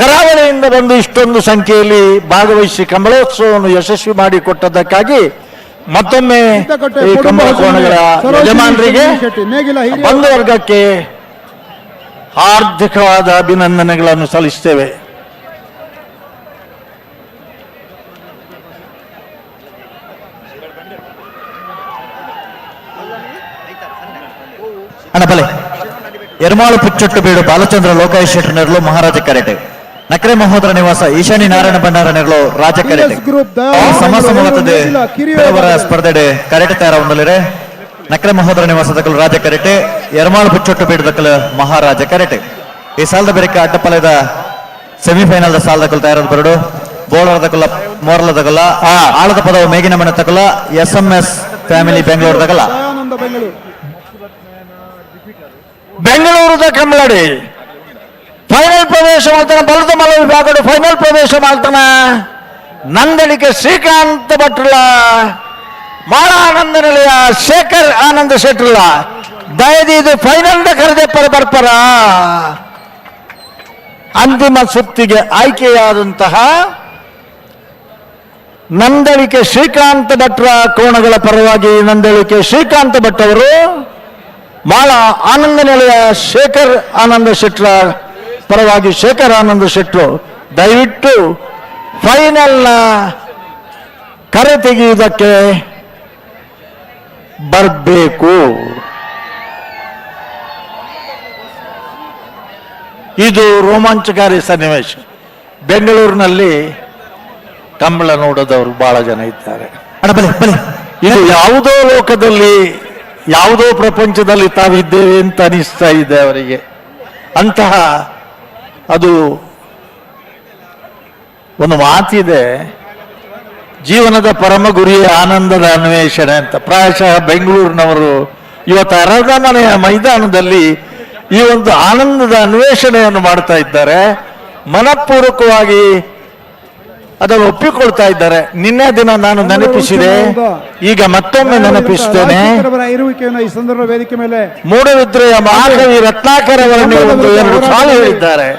ಕರಾವಳಿಯಿಂದ ಬಂದು ಇಷ್ಟೊಂದು ಸಂಖ್ಯೆಯಲ್ಲಿ ಭಾಗವಹಿಸಿ ಕಂಬಳೋತ್ಸವವನ್ನು ಯಶಸ್ವಿ ಮಾಡಿಕೊಟ್ಟದ್ದಕ್ಕಾಗಿ ಮತ್ತೊಮ್ಮೆ ಈ ಕಂಬಳ ಕೋಣಗಳ ಯಜಮಾನರಿಗೆ ಬಂಧುವರ್ಗಕ್ಕೆ ಹಾರ್ದಿಕವಾದ ಅಭಿನಂದನೆಗಳನ್ನು ಸಲ್ಲಿಸುತ್ತೇವೆ. ಅಣ್ಣ ಬಲೆ ಎರ್ಮಾಳು ಪುಚ್ಚೊಟ್ಟು ಬೀಡು ಬಾಲಚಂದ್ರ ಲೋಕಾಯುಷ್ ಶೆಟ್ಟರ್ನರ್ಲು ಮಹಾರಾಜ ಕರೆಟೆ ನಕರೆ ಮಹೋದರ ನಿವಾಸ ಈಶಾನ್ಯ ನಾರಾಯಣ ಭಂಡಾರ ನೆರಳು ರಾಜ್ಯ ಕರೆಟೆ ಗ್ರೂಪ್ ಸಮಸಮವತ್ತದೆ ಪೇವರ ಸ್ಪರ್ಧೆಡೆ ಕರೆಟೆ ತಯಾರ ಒಂದಲಿರೆ ನಕರೆ ಮಹೋದರ ನಿವಾಸ ದಕ್ಕಲು ರಾಜ್ಯ ಕರೆಟೆ ಎರಮಾಳು ಪುಚ್ಚೊಟ್ಟು ಬೀಡು ದಕ್ಕಲು ಮಹಾರಾಜ ಕರೆಟೆ ಈ ಸಾಲದ ಬೆರಕ ಅಡ್ಡಪಲದ ಸೆಮಿಫೈನಲ್ ದ ಸಾಲ ದಕ್ಕಲು ತಯಾರಾದ ಬರಡು ಬೋಳರ್ ದಕ್ಕಲ ಮೋರಲ ದಕ್ಕಲ ಆಳದ ಪದವು ಮೇಗಿನ ಮನೆ ತಕ್ಕಲ SMS ಫ್ಯಾಮಿಲಿ ಬೆಂಗಳೂರು ದಕ್ಕಲ ಬೆಂಗಳೂರದ ಕಂಬಳಡಿ ಫೈನಲ್ ಪ್ರವೇಶ ಮಾಡ್ತಾನೆ ಬಲದ ಮಲ ವಿಭಾಗಡು ಫೈನಲ್ ಪ್ರವೇಶ ಮಾಡ್ತಾನ ನಂದಳಿಕೆ ಶ್ರೀಕಾಂತ್ ಭಟ್ರಲ ಮಾಳ ಆನಂದ ನಿಲಯ ಶೇಖರ್ ಆನಂದ್ ಶೆಟ್ರಲ ದಯದಿ ಇದು ಫೈನಲ್ ಕರೆದೆ ಬರ್ಪರ ಅಂತಿಮ ಸುತ್ತಿಗೆ ಆಯ್ಕೆಯಾದಂತಹ ನಂದಳಿಕೆ ಶ್ರೀಕಾಂತ್ ಭಟ್ರ ಕೋಣಗಳ ಪರವಾಗಿ ನಂದಳಿಕೆ ಶ್ರೀಕಾಂತ್ ಭಟ್ ಅವರು ಮಾಳ ಆನಂದ ನಿಲಯ ಶೇಖರ್ ಆನಂದ ಶೆಟ್ರ ಪರವಾಗಿ ಶೇಖರ್ ಆನಂದ ಶೆಟ್ರು ದಯವಿಟ್ಟು ಫೈನಲ್ನ ಕರೆ ತೆಗೆಯುವುದಕ್ಕೆ ಬರಬೇಕು. ಇದು ರೋಮಾಂಚಕಾರಿ ಸನ್ನಿವೇಶ. ಬೆಂಗಳೂರಿನಲ್ಲಿ ಕಂಬಳ ನೋಡೋದವರು ಬಹಳ ಜನ ಇದ್ದಾರೆ. ಇದು ಯಾವುದೋ ಲೋಕದಲ್ಲಿ ಯಾವುದೋ ಪ್ರಪಂಚದಲ್ಲಿ ತಾವಿದ್ದೇವೆ ಅಂತ ಅನಿಸ್ತಾ ಇದೆ ಅವರಿಗೆ. ಅಂತಹ ಅದು ಒಂದು ಮಾತಿದೆ, ಜೀವನದ ಪರಮ ಗುರಿಯ ಆನಂದದ ಅನ್ವೇಷಣೆ ಅಂತ. ಪ್ರಾಯಶಃ ಬೆಂಗಳೂರಿನವರು ಇವತ್ತು ಅರಮನೆಯ ಮೈದಾನದಲ್ಲಿ ಈ ಒಂದು ಆನಂದದ ಅನ್ವೇಷಣೆಯನ್ನು ಮಾಡ್ತಾ ಇದ್ದಾರೆ. ಮನಪೂರ್ವಕವಾಗಿ ಅದನ್ನು ಒಪ್ಪಿಕೊಳ್ತಾ ಇದ್ದಾರೆ. ನಿನ್ನೆ ದಿನ ನಾನು ನೆನಪಿಸಿದೆ, ಈಗ ಮತ್ತೊಮ್ಮೆ ನೆನಪಿಸ್ತೇನೆ. ಇರುವಿಕೆಯನ್ನು ಈ ಸಂದರ್ಭ ವೇದಿಕೆ ಮೇಲೆ ಮೂಡಬಿದ್ರೆಯ ಮಹಾಕವಿ ರತ್ನಾಕರ್ ಅವರನ್ನು ಒಂದು ಎರಡು ಸಾಲು ಹೇಳಿದ್ದಾರೆ.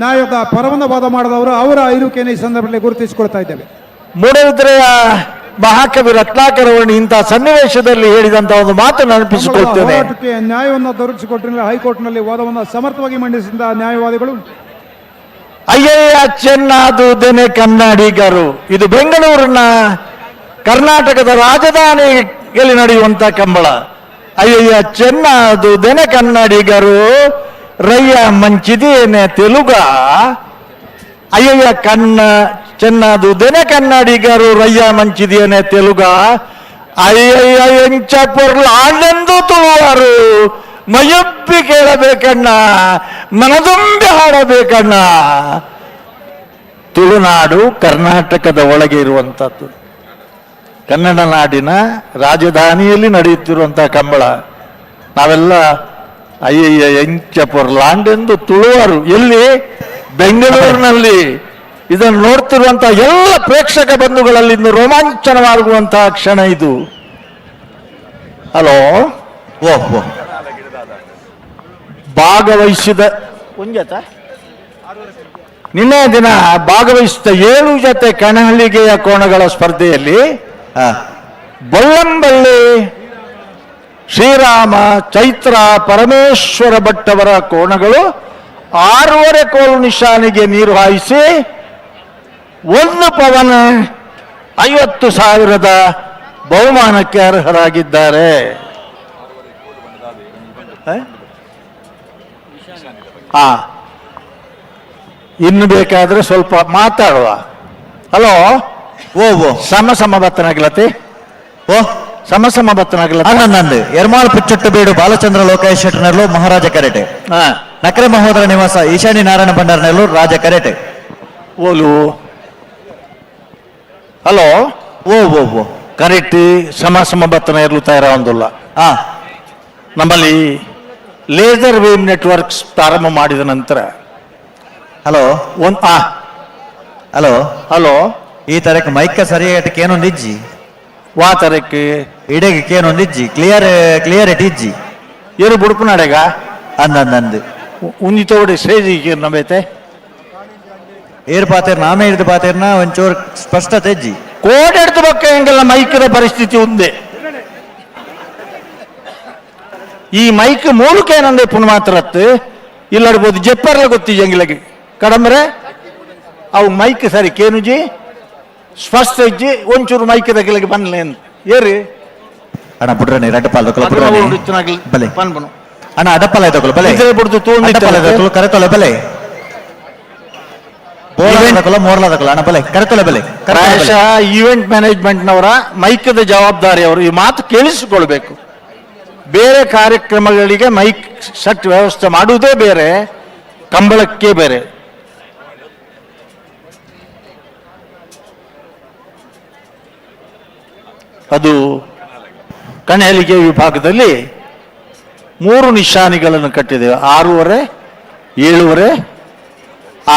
ನ್ಯಾಯದ ಪರವನ್ನು ವಾದ ಮಾಡಿದವರು ಅವರ ಇರುವಿಕೆಯನ್ನು ಈ ಸಂದರ್ಭದಲ್ಲಿ ಗುರುತಿಸಿಕೊಳ್ತಾ ಇದ್ದೇವೆ. ಮೂಡಬಿದ್ರೆಯ ಮಹಾಕವಿ ರತ್ನಾಕರ್ ಅವರನ್ನು ಇಂತಹ ಸನ್ನಿವೇಶದಲ್ಲಿ ಹೇಳಿದಂತ ಒಂದು ಮಾತು ನೆನಪಿಸಿಕೊಳ್ತೇನೆ. ಹೋರಾಟಕ್ಕೆ ನ್ಯಾಯವನ್ನು ದೊರಕಿಸಿಕೊಟ್ಟಿರುವ ಹೈಕೋರ್ಟ್ನಲ್ಲಿ ವಾದವನ್ನು ಸಮರ್ಥವಾಗಿ ಮಂಡಿಸಿದ ನ್ಯಾಯವಾದಿಗಳು ಅಯ್ಯಯ್ಯ ಚೆನ್ನಾದುದೇನೆ ಕನ್ನಡಿಗರು. ಇದು ಬೆಂಗಳೂರಿನ ಕರ್ನಾಟಕದ ರಾಜಧಾನಿಯಲ್ಲಿ ನಡೆಯುವಂತ ಕಂಬಳ. ಅಯ್ಯಯ್ಯ ಚೆನ್ನಾದುದೇನೆ ಕನ್ನಡಿಗರು ರಯ್ಯ ಮಂಚಿದೇನೆ ತೆಲುಗ. ಅಯ್ಯಯ್ಯ ಚೆನ್ನಾದುದೇನೆ ಕನ್ನಡಿಗರು ರಯ್ಯ ಮಂಚಿದೇನೆ ತೆಲುಗ. ಅಯ್ಯಯ್ಯ ಎಂಚ ಪೊರ್ಲಾಳೆಂದು ತುಳುವರು ಮಯಪ್ಪಿ ಕೇಳಬೇಕಣ್ಣ, ಮನದುಂಬಿ ಹಾಡಬೇಕಣ್ಣ. ತುಳುನಾಡು ಕರ್ನಾಟಕದ ಒಳಗೆ ಇರುವಂಥದ್ದು, ಕನ್ನಡ ನಾಡಿನ ರಾಜಧಾನಿಯಲ್ಲಿ ನಡೆಯುತ್ತಿರುವಂತಹ ಕಂಬಳ. ನಾವೆಲ್ಲ ಅಯ್ಯಯ್ಯ ಎಂಚ ಪೊರ್ಲಾಂಡೆಂದು ತುಳುವರು. ಎಲ್ಲಿ? ಬೆಂಗಳೂರಿನಲ್ಲಿ. ಇದನ್ನು ನೋಡ್ತಿರುವಂತಹ ಎಲ್ಲ ಪ್ರೇಕ್ಷಕ ಬಂಧುಗಳಲ್ಲಿ ಇನ್ನು ರೋಮಾಂಚನವಾಗುವಂತಹ ಕ್ಷಣ ಇದು. ಹಲೋ, ಓಹ್ ಭಾಗವಹಿಸಿದ ನಿನ್ನೆ ದಿನ ಭಾಗವಹಿಸಿದ 7 ಜೊತೆ ಕಣಹಳ್ಳಿಗೆಯ ಕೋಣಗಳ ಸ್ಪರ್ಧೆಯಲ್ಲಿ ಬೊಳ್ಳಂಬಳ್ಳಿ ಶ್ರೀರಾಮ ಚೈತ್ರ ಪರಮೇಶ್ವರ ಭಟ್ ಅವರ ಕೋಣಗಳು 6.5 ಕೋಲು ನಿಶಾನಿಗೆ ನೀರು ಹಾಯಿಸಿ 1 ಪವನ್ 50,000 ಬಹುಮಾನಕ್ಕೆ ಅರ್ಹರಾಗಿದ್ದಾರೆ. ಇನ್ನು ಬೇಕಾದ್ರೆ ಸ್ವಲ್ಪ ಮಾತಾಡುವ. ಹಲೋ, ಸಮಬತ್ತನಾಗಿಲತಿ ಸಮಬತ್ತನಾಗಿಲತಿ ನಂದು ಎರಮಾಳು ಪುಚ್ಚೊಟ್ಟು ಬೀಡು ಬಾಲಚಂದ್ರ ಲೋಕೇಶ್ ಶೆಟ್ಟಿ ನೆರಳು ಮಹಾರಾಜ ಕರೆಟೆ ನಕರೆ ಮಹೋದರ ನಿವಾಸ ಈಶಾನ್ಯ ನಾರಾಯಣ ಭಂಡಾರ ನೆರಳು ರಾಜ ಕರೆಟೆ ಓಲು. ಹಲೋ, ಕರೆಕ್ಟಿ ಸಮಬತ್ತನ ಇರಲು ತಯಾರ ಒಂದಿಲ್ಲ. ನಮ್ಮಲ್ಲಿ ಲೇಸರ್ ವೇವ್ ನೆಟ್ವರ್ಕ್ಸ್ ಪ್ರಾರಂಭ ಮಾಡಿದ ನಂತರ ಹಲೋ ಈ ತರಕ್ಕೆ ಮೈಕ್ ಸರಿಯಾಗಿ ಏನೊಂದಿಜ್ಜಿ ವಾ ತರಕ್ಕೆ ಇಡೆಗೆ ಏನೊಂದಿಜ್ಜಿ ಕ್ಲಿಯರಿಟಿ ಇಜ್ಜಿ ಏರು ಬುಡುಪು ನಡೆಗ ಅಂದಂದು ಉಂಜಿ ತೋಡಿ ಸ್ಟೇಜಿಗೆ ನಂಬೈತೆ ಏರ್ ಪಾತೇರ್ ನಾಮೇ ಹಿಡಿದು ಪಾತೇರ್ನ ಒಂಚೂರು ಸ್ಪಷ್ಟತೆ ಇಜ್ಜಿ ಕೋಡೆಡ್ದು ಬಕ್ಕ ಹೆಂಗೆಲ್ಲ ಮೈಕಿನ ಪರಿಸ್ಥಿತಿ ಉಂದೆ. ಈ ಮೈಕ್ ಮೂಲಕ ಏನಂದೆ ಪುನಃ ಮಾತ್ರತ್ತು ಇಲ್ಲಡ್ಬೋದು ಜೆಪ್ಪರ್ಲ ಗೊತ್ತಿಜಿ ಹೆಂಗಿಲಗೆ ಕಡಂಬ್ರೆ ಅವು ಮೈಕ್ ಸರಿ ಕೇನುಜಿ ಸ್ಪಷ್ಟ ಇಜ್ಜಿ ಒಂಚೂರು ಮೈಕ್ ದಗಿಲಗೆ ಬನ್ಲೆ ಅಂತ ಏರಿ ಅಣ್ಣ ಬಿಡ್ರನಿ ರೆಡ್ ಪಾಲ್ ಬಲೆ ಅಣ್ಣ ಅಡಪ್ಪಲ ತಗೊಳ್ಳು ಬಲೆ ಬಿಡ್ದು ತೂಂಡಿ ಕರೆ ತೊಲೆ ಬಲೆ ಮೋರ್ಲಾದಕಲ್ಲ ಅಣ್ಣ ಬಲೆ ಕರೆಕ್ಟಲ್ಲ ಬೆಲೆ ಪ್ರಾಯಶಃ ಈವೆಂಟ್ ಮ್ಯಾನೇಜ್ಮೆಂಟ್ನವರ ಮೈಕದ ಜವಾಬ್ದಾರಿ ಅವರು ಈ ಮಾತು ಕೇಳಿಸಿಕೊಳ್ಬೇಕು. ಬೇರೆ ಕಾರ್ಯಕ್ರಮಗಳಿಗೆ ಮೈಕ್ ಸೆಟ್ ವ್ಯವಸ್ಥೆ ಮಾಡುವುದೇ ಬೇರೆ, ಕಂಬಳಕ್ಕೆ ಬೇರೆ. ಅದು ಕಣೆಯಲಿಗೆ ವಿಭಾಗದಲ್ಲಿ 3 ನಿಶಾನಿಗಳನ್ನು ಕಟ್ಟಿದ್ದೇವೆ. 6:30, 7:30,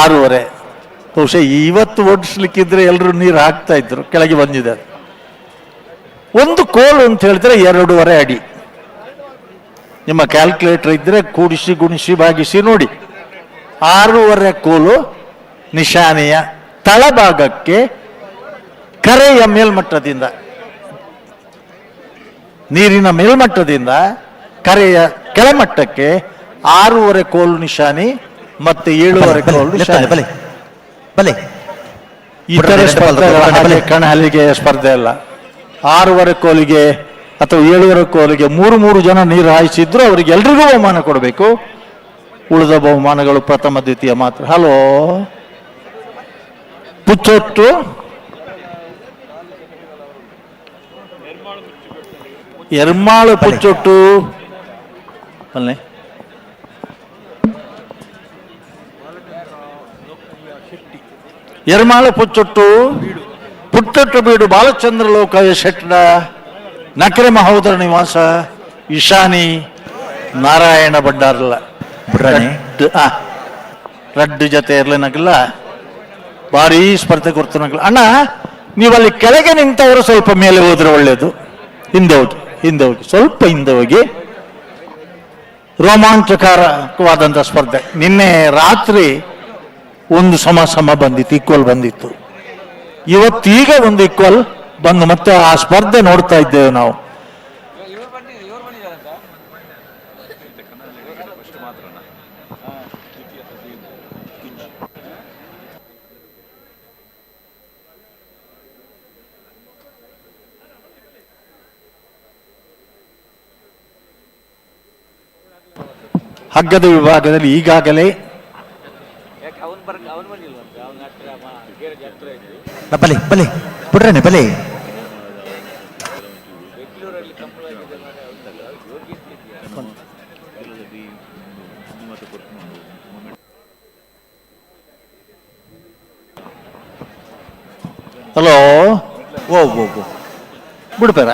6:30. ಬಹುಶಃ ಇವತ್ತು ಓಡಿಸ್ಲಿಕ್ಕಿದ್ರೆ ಎಲ್ಲರೂ ನೀರು ಹಾಕ್ತಾ ಇದ್ರು, ಕೆಳಗೆ ಬಂದಿದ್ದಾರೆ. ಒಂದು ಕೋಲು ಅಂತ ಹೇಳಿದ್ರೆ 2.5 ಅಡಿ. ನಿಮ್ಮ ಕ್ಯಾಲ್ಕುಲೇಟರ್ ಇದ್ರೆ ಕೂಡಿಸಿ ಗುಣಿಸಿ ಭಾಗಿಸಿ ನೋಡಿ. 6.5 ಕೋಲು ನಿಶಾನೆಯ ತಳಭಾಗಕ್ಕೆ ಕರೆಯ ಮೇಲ್ಮಟ್ಟದಿಂದ, ನೀರಿನ ಮೇಲ್ಮಟ್ಟದಿಂದ ಕರೆಯ ಕೆಳಮಟ್ಟಕ್ಕೆ 6.5 ಕೋಲು ನಿಶಾನಿ ಮತ್ತೆ 7.5 ಕೋಲು ನಿಶಾನಿ. ಬಲೆ ಬಲೆ ಇತರೆ ಸ್ಪರ್ಧೆ ಕಣಹಲಿಗೆ ಸ್ಪರ್ಧೆ ಅಲ್ಲ. 6.5 ಕೋಲಿಗೆ ಅಥವಾ 7.5 ಕೋಲಿಗೆ 3 ಜನ ನೀರು ಹಾಯಿಸಿದ್ರು ಅವರಿಗೆ ಎಲ್ರಿಗೂ ಬಹುಮಾನ ಕೊಡಬೇಕು. ಉಳಿದ ಬಹುಮಾನಗಳು ಪ್ರಥಮ ದ್ವಿತೀಯ ಮಾತ್ರ. ಹಲೋ, ಪುಚ್ಚೊಟ್ಟು ಎರ್ಮಾಳು ಪುಚ್ಚೊಟ್ಟು ಅಲ್ಲೇ ಎರ್ಮಾಳು ಪುಚ್ಚೊಟ್ಟು ಪುಟ್ಟೊಟ್ಟು ಬೀಡು ಬಾಲಚಂದ್ರ ಲೋಕಯ್ಯ ಶೆಟ್ಟರ ನಕರೆ ಮಹೋದರ ನಿವಾಸ ಇಶಾನಿ ನಾರಾಯಣ ಭಂಡಾರಲ್ಲ ರಡ್ಡು ಜೊತೆ ಇರ್ಲೇನಾಗಿಲ್ಲ. ಭಾರಿ ಸ್ಪರ್ಧೆ ಕೊಡ್ತಾನಲ್ಲ ಅಣ್ಣ. ನೀವಲ್ಲಿ ಕೆಳಗೆ ನಿಂತವರು ಸ್ವಲ್ಪ ಮೇಲೆ ಹೋದ್ರೆ ಒಳ್ಳೇದು. ಹಿಂದೆ ಹೋಗಿ ಸ್ವಲ್ಪ ಹಿಂದೆ ಹೋಗಿ. ರೋಮಾಂಚಕಾರಕವಾದಂಥ ಸ್ಪರ್ಧೆ. ನಿನ್ನೆ ರಾತ್ರಿ ಒಂದು ಸಮ ಬಂದಿತ್ತು, ಈಕ್ವಲ್ ಬಂದಿತ್ತು. ಇವತ್ತೀಗ ಒಂದು ಈಕ್ವಲ್ ಬಂದು ಮತ್ತೆ ಆ ಸ್ಪರ್ಧೆ ನೋಡ್ತಾ ಇದ್ದೇವೆ ನಾವು. ಹಗ್ಗದ ವಿಭಾಗದಲ್ಲಿ ಈಗಾಗಲೇ ಬಲೆ ಬಲೆ ಬಿಡ್ರೇನೆ ಬಲೆ ಹಲೋ ಓ ಬಿಡ್ಬೇರ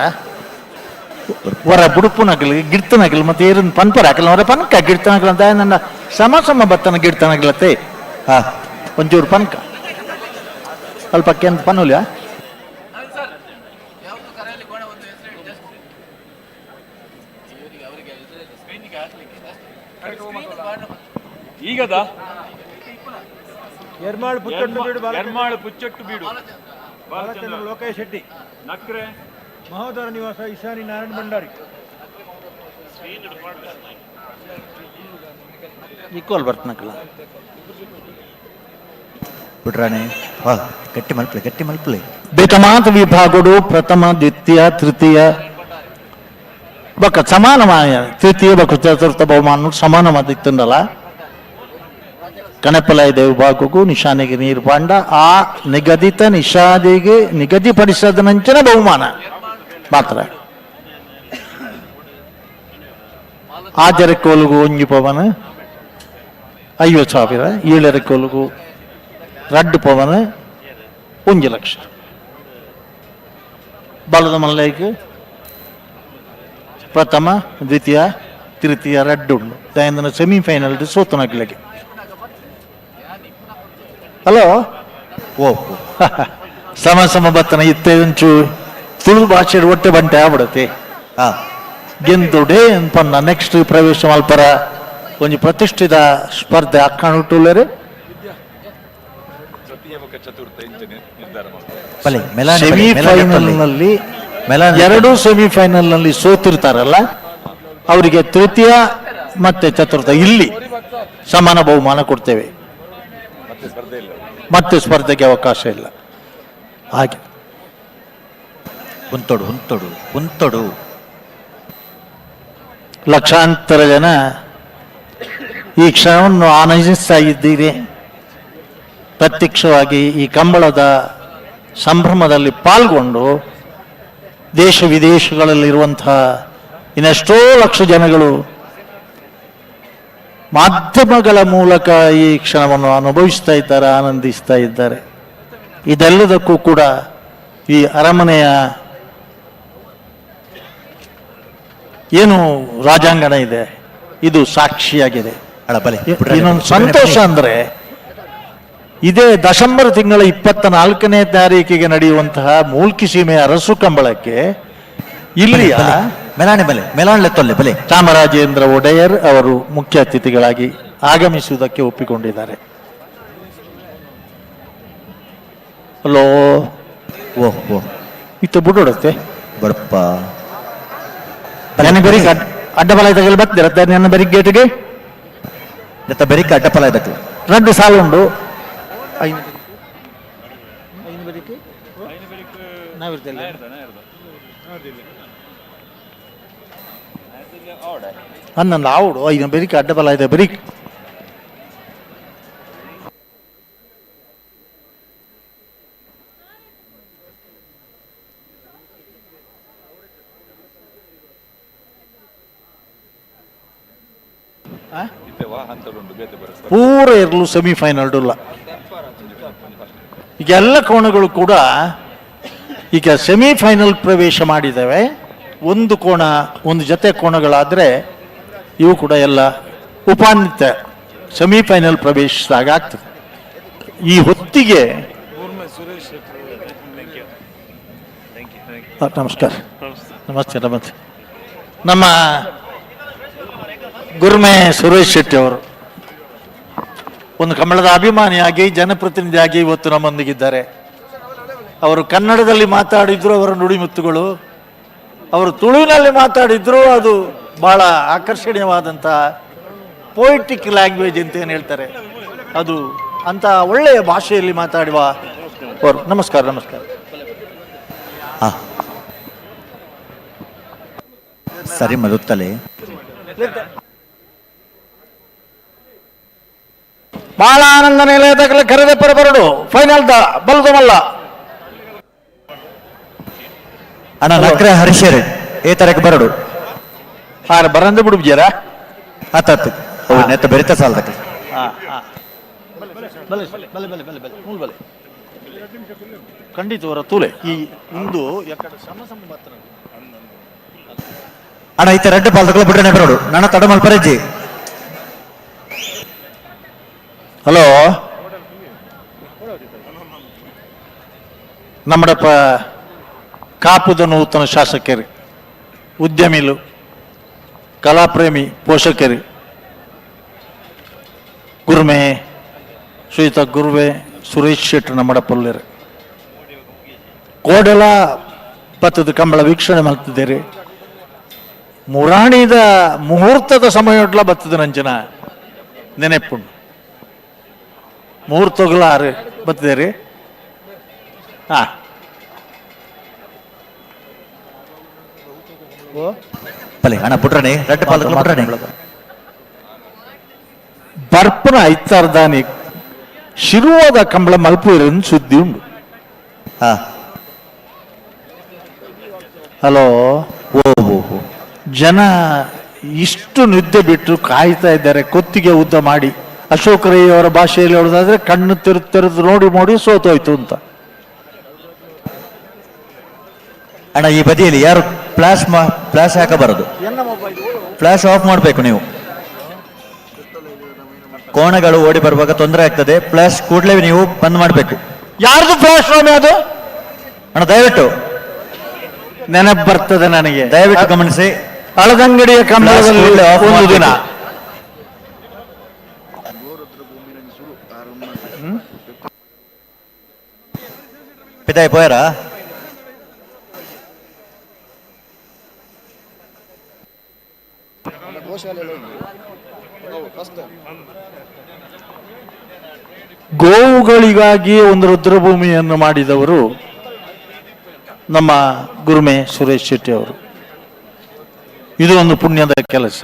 ವರ ಬುಡುಪುನಗಲ್ ಗಿಡ್ತನಗಲ್ ಮತ್ತೆ ಏರನ್ ಪನ್ಪರ ಹಾಕಲ್ಲ ಅವರ ಪನ್ಕ ಗಿಡ್ತನಗಲ್ ಅಂತ ನನ್ನ ಸಮ ಬತ್ತನ ಗಿಡ್ತನಗಲತ್ತೆ. ಹಾ ಒಂಚೂರು ಪನ್ಕ ಅಲ್ಪಕ್ಕೆ ಅಂತ ಪನ್ನುಲ್ಯಾ ಈಗದ ಎರ್ಮಾಳು ಪುಚ್ಚೊಟ್ಟು ಬೀಡು ಬಾಲಚಂದ್ರ ಲೋಕಯ್ಯ ಶೆಟ್ಟಿ ನಕ್ರೆ ಮಹೋದರ ನಿವಾಸ ಇಶಾನಿ ನಾರಾಯಣ ಭಂಡಾರಿ. ಈಕ್ವಲ್ ಬರ್ತನಕಲ್ಲ ಬಿಡ್ರಾಣೆ ಗಟ್ಟಿ ಮಲ್ಪಲೆ ಬೇಕಮಾತ ವಿಭಾಗಗಳು ಪ್ರಥಮ ದ್ವಿತೀಯ ತೃತೀಯ ಬಕ ಸಮಾನമായ ತೃತೀಯ ಬಕ ಚತುರ್ಥ ಬಹುಮಾನ ಸಮಾನವಾದ ಇತ್ತಂದಲ್ಲ. ಕಣಪಲಯದ ವಿಭಾಗಕ್ಕೂ ನಿಶಾನೆಗೆ ನೀರು ಪಾಂಡ ಆ ನಿಗದಿತ ನಿಶಾದಿಗೆ ನಿಗದಿಪಡಿಸದ ನಂಚಿನ ಬಹುಮಾನ ಮಾತ್ರ. ಆಜರೆ ಕೋಲುಗು ಒಂಜಿ ಪವನ 50,000, 7 ಕೋಲುಗು 2 ಪವನ 1 ಲಕ್ಷ. ಬಲದ ಮಲ್ಲೈಗೆ ಪ್ರಥಮ ದ್ವಿತೀಯ ತೃತೀಯ 2 ಉಂಡು. ದಯಂದನ ಸೆಮಿಫೈನಲ್ ಸೋತನಗಳಿಗೆ. ಹಲೋ ಓ ಸಮ ಬತ್ತನ ಇತ್ತಂಚು ತುಳು ಭಾಷೆ ಒಟ್ಟೆ ಬಂಟೆ ಆಗ್ಬಿಡತ್ತೆ. ಗೆಂದುಡೆ ಅನ್ಪನ್ನ ನೆಕ್ಸ್ಟ್ ಪ್ರವೇಶ ಮಲ್ಪರ ಒಂದು ಪ್ರತಿಷ್ಠಿತ ಸ್ಪರ್ಧೆ ಹಾಕೊಂಡು ಸೆಮಿಫೈನಲ್ ನಲ್ಲಿ 2 ಸೆಮಿಫೈನಲ್ ನಲ್ಲಿ ಸೋತಿರ್ತಾರಲ್ಲ ಅವರಿಗೆ ತೃತೀಯ ಮತ್ತೆ ಚತುರ್ಥ ಇಲ್ಲಿ ಸಮಾನ ಬಹುಮಾನ ಕೊಡ್ತೇವೆ. ಮತ್ತೆ ಸ್ಪರ್ಧೆಗೆ ಅವಕಾಶ ಇಲ್ಲ. ಹಾಗೆ ಹುಂತೊಡು ಲಕ್ಷಾಂತರ ಜನ ಈ ಕ್ಷಣವನ್ನು ಆನಂದಿಸ್ತಾ ಇದ್ದೀರಿ. ಪ್ರತ್ಯಕ್ಷವಾಗಿ ಈ ಕಂಬಳದ ಸಂಭ್ರಮದಲ್ಲಿ ಪಾಲ್ಗೊಂಡು ದೇಶ ವಿದೇಶಗಳಲ್ಲಿರುವಂತಹ ಇನ್ನೆಷ್ಟೋ ಲಕ್ಷ ಜನಗಳು ಮಾಧ್ಯಮಗಳ ಮೂಲಕ ಈ ಕ್ಷಣವನ್ನು ಅನುಭವಿಸ್ತಾ ಇದ್ದಾರೆ, ಆನಂದಿಸ್ತಾ ಇದ್ದಾರೆ. ಇದೆಲ್ಲದಕ್ಕೂ ಕೂಡ ಈ ಅರಮನೆಯ ಏನು ರಾಜಾಂಗಣ ಇದೆ ಇದು ಸಾಕ್ಷಿಯಾಗಿದೆ. ಇನ್ನೊಂದು ಸಂತೋಷ ಅಂದ್ರೆ ಇದೇ ಡಿಸೆಂಬರ್ ತಿಂಗಳ 24ನೇ ತಾರೀಕಿಗೆ ನಡೆಯುವಂತಹ ಮೂಲ್ಕಿ ಸೀಮೆಯ ಅರಸು ಕಂಬಳಕ್ಕೆ ಇಲ್ಲಿಯ ಚಾಮರಾಜೇಂದ್ರ ಒಡೆಯರ್ ಅವರು ಮುಖ್ಯ ಅತಿಥಿಗಳಾಗಿ ಆಗಮಿಸುವುದಕ್ಕೆ ಒಪ್ಪಿಕೊಂಡಿದ್ದಾರೆ. ಹಲೋ ಓಹ್ ಇತ್ತು ಬಿಡೋಡತ್ತೆ ಬಡಪ್ಪ ನನ್ನ ಬರೀ ಅಡ್ಡಬಲ ತಗಲು ಬರ್ತೀರ ನನ್ನ ಬರೀ ಗೇಟ್ಗೆ ಬರೀ ಅಡ್ಡಪಲ ಇದಕ್ಕೆ ರಡ್ಡು ಸಾಲು ಉಂಡು ಹನ್ನೊಂದು ಆవుಡು ಐದು ಬೆರಿಕೆ ಅಡ್ಡಬಲ ಇದೆ ಬರೀ ಪೂರ ಇರಲು ಸೆಮಿಫೈನಲ್ ಇಲ್ಲ. ಈಗ ಎಲ್ಲ ಕೋಣಗಳು ಕೂಡ ಈಗ ಸೆಮಿಫೈನಲ್ ಪ್ರವೇಶ ಮಾಡಿದ್ದಾವೆ. ಒಂದು ಕೋಣ ಒಂದು ಜೊತೆ ಕೋಣಗಳಾದರೆ ಇವು ಕೂಡ ಎಲ್ಲ ಉಪಾಂತ್ಯ ಸೆಮಿಫೈನಲ್ ಪ್ರವೇಶಿಸಿದಾಗ ಆಗ್ತದೆ. ಈ ಹೊತ್ತಿಗೆ ನಮಸ್ಕಾರ ನಮಸ್ತೆ ನಮಸ್ತೆ ನಮ್ಮ ಗುರುಮೆ ಸುರೇಶ್ ಶೆಟ್ಟಿ ಅವರು ಒಂದು ಕಂಬಳದ ಅಭಿಮಾನಿಯಾಗಿ ಜನಪ್ರತಿನಿಧಿಯಾಗಿ ಇವತ್ತು ನಮ್ಮೊಂದಿಗಿದ್ದಾರೆ. ಅವರು ಕನ್ನಡದಲ್ಲಿ ಮಾತಾಡಿದ್ರು ಅವರ ನುಡಿಮುತ್ತುಗಳು, ಅವರು ತುಳುವಿನಲ್ಲಿ ಮಾತಾಡಿದ್ರು ಅದು ಬಹಳ ಆಕರ್ಷಣೀಯವಾದಂಥ ಪೊಯಿಟಿಕ್ ಲ್ಯಾಂಗ್ವೇಜ್ ಅಂತ ಏನು ಹೇಳ್ತಾರೆ, ಅದು ಅಂತ ಒಳ್ಳೆಯ ಭಾಷೆಯಲ್ಲಿ ಮಾತಾಡುವ ಅವರು. ನಮಸ್ಕಾರ ನಮಸ್ಕಾರ. ಸರಿ ಮದುತ್ತಲೆ ಬಹಳ ಆನಂದ ನಿಲಯದ ಕರೆದೆ ಬರಡು ಫೈನಲ್ ದ ಬಲ್ದು ಮಲ್ಲ ಅಣ್ಣ ನಕ್ರೆ ಹರ್ಷರಿ ಏ ತರಕ್ಕೆ ಬರಡು ಹಾರ ಬರಂದು ಬಿಡುಬ್ಜಾರ ಆತಾತು ನೆತ್ತ ಬೆರಿತ ಸಾಲದಕ್ಕೆ ಖಂಡಿತ ಅವರ ತೂಲೆ ಈ ಇಂದು ಅಣ್ಣ ಈತ ರೆಡ್ ಪಾಲ್ದಕ್ಕೆ ಬಿಡ್ರೆ ಬರಡು ನನ್ನ ತಡ ಮಲ್ಪರಜ್ಜಿ. ಹಲೋ നമ്മുടെ ಕಾಪುದ ನೂತನ ಶಾಸಕರು, ಉದ್ಯಮಿಲು, ಕಲಾಪ್ರೇಮಿ ಪೋಷಕರು, ಗುರುಮೆ ಶ್ರೀಯುತ ಗುರುವೆ ಸುರೇಶ್ ಶೆಟ್ಟಿ ನಮ್ಮ ಪೊಲ್ಲೆರು ಕೋಡೆಲ ಪತ್ತದ ಕಂಬಳ ವೀಕ್ಷಣೆ ಮಾಡ್ತಿದ್ದೀರಿ. ಮುರಾಣಿದ ಮುಹೂರ್ತದ ಸಮಯಡ್ಲ ಬತ್ತದ ನಂಜನ ನೆನೆಪುಂಡು ಮುಹೂರ್ತಗಳು ಆರು ಬತ್ತಿದ್ದೀರಿ. ಅಣ್ಣ ಪುಟ್ರಣಿ ರೆಡ್ ಪಾಲ್ದಕ್ಕೆ ಪುಟ್ರಣಿ ಬರ್ಪನ ಐತಾರ್ದಾನಿ ಶಿರುವಾದ ಕಂಬಳ ಮಲ್ಪುವಿರನ್ ಸುದ್ದಿ ಉಂಡು. ಹಲೋ ಜನ ಇಷ್ಟು ನಿದ್ದೆ ಬಿಟ್ಟು ಕಾಯ್ತಾ ಇದ್ದಾರೆ ಕೊತ್ತಿಗೆ ಉದ್ದ ಮಾಡಿ. ಅಶೋಕ ರೈ ಅವರ ಭಾಷೆಯಲ್ಲಿ ಹೇಳೋದಾದ್ರೆ ಕಣ್ಣು ತೆರೆದು ನೋಡಿ ಸೋತೋಯ್ತು ಅಂತ. ಅಣ್ಣ ಈ ಬದಿಯಲ್ಲಿ ಯಾರು ಫ್ಲಾಶ್ ಹಾಕಬಾರದು, ಫ್ಲಾಶ್ ಆಫ್ ಮಾಡಬೇಕು ನೀವು. ಕೋಣಗಳು ಓಡಿ ಬರುವಾಗ ತೊಂದರೆ ಆಗ್ತದೆ. ಫ್ಲಾಶ್ ಕೂಡಲೇ ನೀವು ಬಂದ್ ಮಾಡಬೇಕು. ಯಾರ್ದು ಫ್ಲಾಶ್ ರಾಮೆ ಅದು ಅಣ್ಣ ದಯವಿಟ್ಟು ನೆನಪು ಬರ್ತದೆ ನನಗೆ, ದಯವಿಟ್ಟು ಗಮನಿಸಿ. ಹಳದಂಗಡಿಯ ಕಂಬಳದಲ್ಲಿ ಒಂದು ದಿನ ಪಿತಾಯಿ ಪೋಯರ ಗೋವುಗಳಿಗಾಗಿ ಒಂದು ರುದ್ರಭೂಮಿಯನ್ನು ಮಾಡಿದವರು ನಮ್ಮ ಗುರುಮೆ ಸುರೇಶ್ ಶೆಟ್ಟಿ ಅವರು. ಇದು ಒಂದು ಪುಣ್ಯದ ಕೆಲಸ.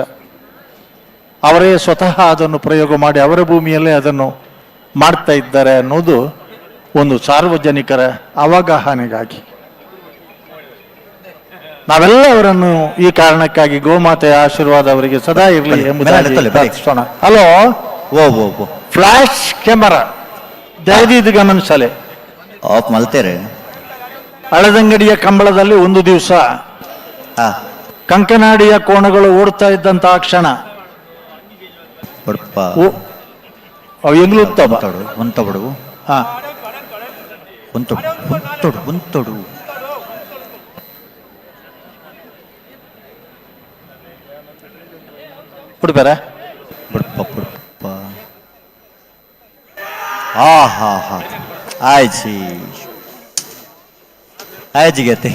ಅವರೇ ಸ್ವತಃ ಅದನ್ನು ಪ್ರಯೋಗ ಮಾಡಿ ಅವರ ಭೂಮಿಯಲ್ಲೇ ಅದನ್ನು ಮಾಡ್ತಾ ಇದ್ದಾರೆ ಅನ್ನೋದು ಒಂದು ಸಾರ್ವಜನಿಕರ ಅವಗಾಹನೆಗಾಗಿ. ನಾವೆಲ್ಲ ಅವರನ್ನು ಈ ಕಾರಣಕ್ಕಾಗಿ ಗೋಮಾತೆಯ ಆಶೀರ್ವಾದ ಅವರಿಗೆ ಸದಾ ಇರಲಿ ಎಂಬುದಾಗಿ ಪ್ರಾರ್ಥಿಸೋಣ. ಹಲೋ, ಓ ಫ್ಲಾಶ್ ಕ್ಯಾಮರಾ ದಯವಿದು ಗಮನಿಸಲೆ. ಆಫ್ ಮಲ್ತೇರೆ. ಹಳದಂಗಡಿಯ ಕಂಬಳದಲ್ಲಿ ಒಂದು ದಿವಸ ಕಂಕನಾಡಿಯ ಕೋಣಗಳು ಓಡ್ತಾ ಇದ್ದಂತಹ ಕ್ಷಣ ಅವು ಎಗ್ಲುತ್ತವ ಒಂತೊಡು ಹಾ ಒಂತೊಡು ಬಿಡ್ಬೇರ ಬಿಡ್ಪ ಹಾ ಆಯ್ಜಿ ಗತೆ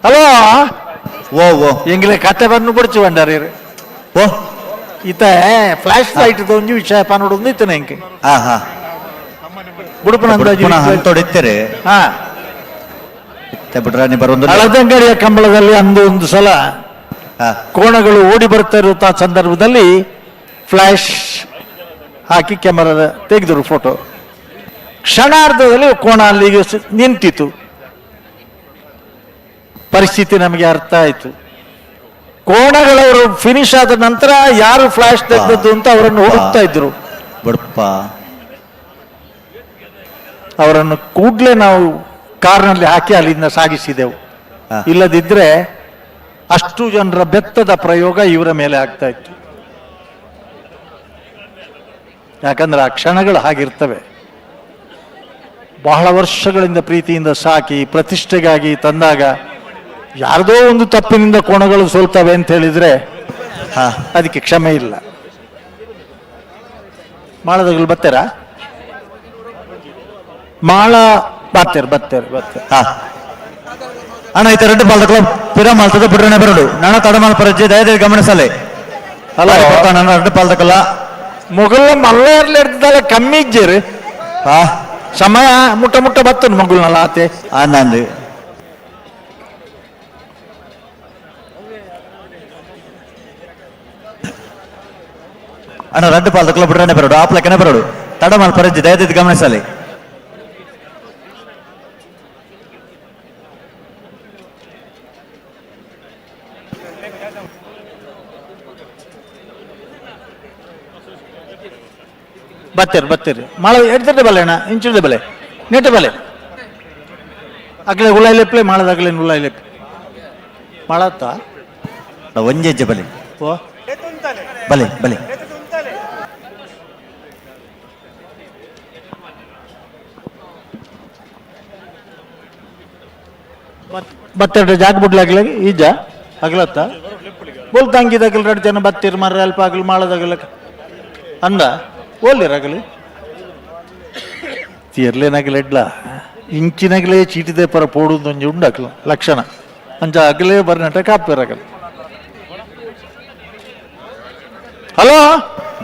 ಹಲೋ ಓ ಎಂಗಿಲೆ ಕತೆ ಬಂದು ಬಿಡ್ಚು ಬಂಡಾರಿ ಓ ಈತ ಫ್ಲಾಶ್ ಲೈಟ್ ಒಂಜಿ ವಿಷಯ ಪನ್ನೋಡು ಇತ್ತು ನಂಗೆ ತೊಡಿತಾರೆ ಹಾ ಬಿಡ್ರ ನೀ ಬರೋದು ಹಳದಂಗಡಿಯ ಕಂಬಳದಲ್ಲಿ ಅಂದು ಒಂದು ಸಲ ಕೋಣಗಳು ಓಡಿ ಬರ್ತಾ ಇರುವಂತಹ ಸಂದರ್ಭದಲ್ಲಿ ಫ್ಲಾಶ್ ಹಾಕಿ ಕ್ಯಾಮರಾ ತೆಗೆದರು ಫೋಟೋ. ಕ್ಷಣಾರ್ಧದಲ್ಲಿ ಕೋಣ ಅಲ್ಲಿಗೆ ನಿಂತಿತು. ಪರಿಸ್ಥಿತಿ ನಮಗೆ ಅರ್ಥ ಆಯ್ತು. ಕೋಣಗಳವರು ಫಿನಿಶ್ ಆದ ನಂತರ ಯಾರು ಫ್ಲಾಶ್ ತೆಗೆದದ್ದು ಅಂತ ಅವರನ್ನು ಹುಡುಕ್ತಾ ಇದ್ರು. ಬಡಪ್ಪ ಅವರನ್ನು ಕೂಡಲೇ ನಾವು ಕಾರ್ನಲ್ಲಿ ಹಾಕಿ ಅಲ್ಲಿಂದ ಸಾಗಿಸಿದೆವು. ಇಲ್ಲದಿದ್ರೆ ಅಷ್ಟು ಜನರ ಬೆತ್ತದ ಪ್ರಯೋಗ ಇವರ ಮೇಲೆ ಆಗ್ತಾ ಇತ್ತು. ಯಾಕಂದ್ರೆ ಆ ಕ್ಷಣಗಳು ಹಾಗಿರ್ತವೆ. ಬಹಳ ವರ್ಷಗಳಿಂದ ಪ್ರೀತಿಯಿಂದ ಸಾಕಿ ಪ್ರತಿಷ್ಠೆಗಾಗಿ ತಂದಾಗ ಯಾರ್ದೋ ಒಂದು ತಪ್ಪಿನಿಂದ ಕೋಣಗಳು ಸೋಲ್ತವೆ ಅಂತ ಹೇಳಿದ್ರೆ ಅದಕ್ಕೆ ಕ್ಷಮೆ ಇಲ್ಲ. ಮಾಳದಗಳು ಬತ್ತೇರಾ? ಮಾಳ ಬತ್ತೇರು ಅಣ್ಣ ಈತ ರೆಡ್ ಬಾಲ್ದ ಪಿರ ಮಾಲ್ತದ ಬಿಡ್ರನೆ ಬರಡು ನಾನ ತಡಮಾಲ ಪರಜ್ಜೆ ದಯದೇವಿ ಗಮನಿಸಲೆ. ಅಲ್ಲ ನನ್ನ ರೆಡ್ ಪಾಲ್ದಕಲ್ಲ ಮೊಗಲ ಮಲ್ಲೇರ್ಲಿ ಇರ್ತದಲ್ಲ ಕಮ್ಮಿ ಇಜ್ಜೇರಿ ಸಮಯ ಮುಟ್ಟ ಬತ್ತನು ಮಗುಲ್ನಲ್ಲ ಆತೆ ನಂದು ಅಣ್ಣ ರೆಡ್ ಪಾಲ್ದಕಲ್ಲ ಬಿಡ್ರನೆ ಬರಡು ಆಪ್ಲಕ್ಕನೆ ಬರಡು ತಡಮಾಲ ಪರಜ್ಜೆ ದಯದೇವಿ ಗಮನಿಸಲೆ. ಬತ್ತೇರಿ ಮಾಳ ಎಡ್ತಟ್ಟೆ ಬಲೆ ಅಣ್ಣ ಇಂಚಿಡ್ದೆ ಬಲೆ ನೆಟ್ಟೆ ಬಲೆ ಅಗ್ಲೆ ಉಳ್ಳಾಯಿಲೆಪ್ಲೆ ಮಾಳದಾಗ್ಲೆ ಉಳ್ಳಾಯಿಲೆಪ್ ಮಾಳತ್ತ ಒಂಜೆಜ್ಜೆ ಬಲೆ ಓ ಬಲೆ ಬಲೆ ಬತ್ತೆರಡು ಜಾಗ ಬಿಡ್ಲಾಗ್ಲ ಈಜ ಅಗ್ಲತ್ತ ಬೋಲ್ತಂಗಿದಾಗಲ್ 2 ಜನ ಬತ್ತೀರ್ ಮರ ಅಲ್ಪ ಆಗಲು ಮಾಳದಾಗಲ ಅಂದ ಓಲ್ದಿರಾಗಲಿ ತೀರ್ಲೇನಾಗಲಿ ಎಡ್ಲ ಇಂಚಿನಾಗಲೇ ಚೀಟಿದೆ ಪರ ಪೋಡುದು ಒಂಜಿ ಉಂಡಾಕಲು ಲಕ್ಷಣ ಅಂಚ ಅಗಲೇ ಬರ್ನಟ ಕಾಪಿರಾಗಲ್ಲ. ಹಲೋ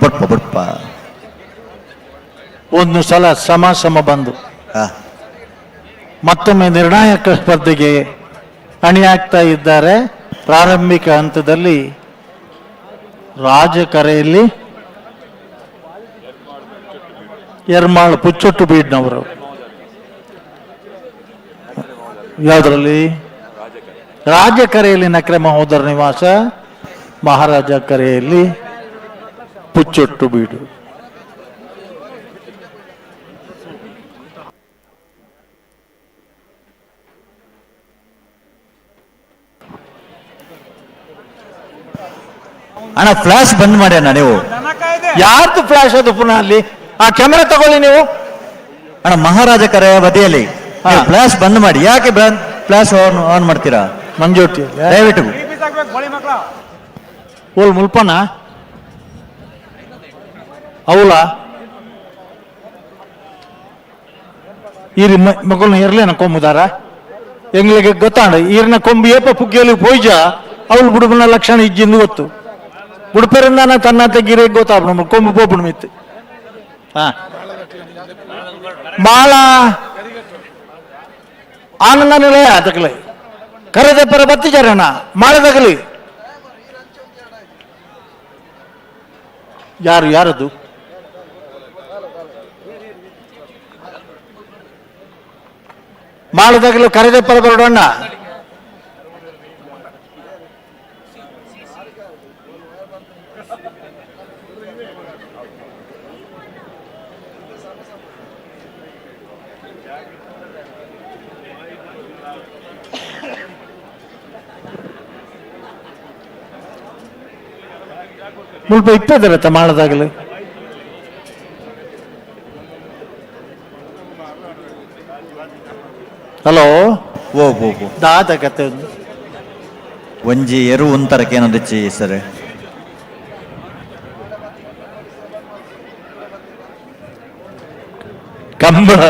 ಬಡ್ಪ ಒಂದು ಸಲ ಸಮ ಬಂದು ಮತ್ತೊಮ್ಮೆ ನಿರ್ಣಾಯಕ ಸ್ಪರ್ಧೆಗೆ ಅಣಿಯಾಗ್ತಾ ಇದ್ದಾರೆ. ಪ್ರಾರಂಭಿಕ ಹಂತದಲ್ಲಿ ರಾಜಕರೆಯಲ್ಲಿ ಎರ್ಮಾಳ್ ಪುಚ್ಚೊಟ್ಟು ಬೀಡ್ನವರು. ಯಾವುದರಲ್ಲಿ? ರಾಜಕರೆಯಲ್ಲಿ ನಕ್ರೆ ಮಹೋದರ ನಿವಾಸ, ಮಹಾರಾಜ ಕರೆಯಲ್ಲಿ ಪುಚ್ಚೊಟ್ಟು ಬೀಡು. ಅಣ್ಣ ಫ್ಲಾಶ್ ಬಂದ್ ಮಾಡಿ ಅಣ್ಣ ನೀವು. ಯಾರ್ದು ಫ್ಲಾಶ್ ಅದು ಪುನಃ ಅಲ್ಲಿ? ಆ ಕ್ಯಾಮೆರಾ ತಗೊಳ್ಳಿ ನೀವು. ಅಣ್ಣ ಮಹಾರಾಜ ಕರೆ ಬದಿಯಲ್ಲಿ ಫ್ಲಾಶ್ ಬಂದ್ ಮಾಡಿ. ಯಾಕೆ ಫ್ಲಾಶ್ ಆನ್ ಮಾಡ್ತೀರಾ? ಮಂಜೋಟಿ ದಯವಿಟ್ಟು ಓಲ್ ಮುಲ್ಪನ ಅವಳ ಇರಿ ಮಕ್ಕಳನ್ನ ಇರ್ಲೇನ ಕೊಂಬುದಾರ ಎಂಗ್ಳಿಗೆ ಗೊತ್ತಾಂಡ ಈರ್ನ ಕೊಂಬು ಏಪ ಪುಗ್ಗಿಯಲ್ಲಿ ಪೋಯ್ಜ ಅವಳು ಬುಡುಬನ ಲಕ್ಷಣ ಇಜ್ಜಿಂದು ಗೊತ್ತು ಬುಡುಪೆರಿಂದಾನ ತನ್ನ ತೆಗಿರೆ ಗೊತ್ತಾಪ ನಮ್ಮ ಕೊಂಬು ಪೋಪುಣ ಮಿತ್ತು ಹಾ ಬಾಳ ಆನಂದ ನಿಲಯ ಅದಕ್ಕಲೆ ಕರೆದೆಪ್ಪರ ಬತ್ತಿಚಾರಣ ಮಾಡದಗಲಿ ಯಾರದು ಮಾಡದಾಗಲೂ ಕರೆದೆಪ್ಪರ ಬರೋಣ ಮುಲ್ಪ ಇಪ್ಪದರತ್ತ ಮಾಡದಾಗಲು ಹಲೋ ಓ ಓ ಓ ದಾದ ಕತೆ ಒಂದು ಒಂಜಿ ಎರು ಉಂತರಕ್ಕೆ ಏನೊಂದಿಚ್ಚಿ ಸರ್ ಕಂಬಳ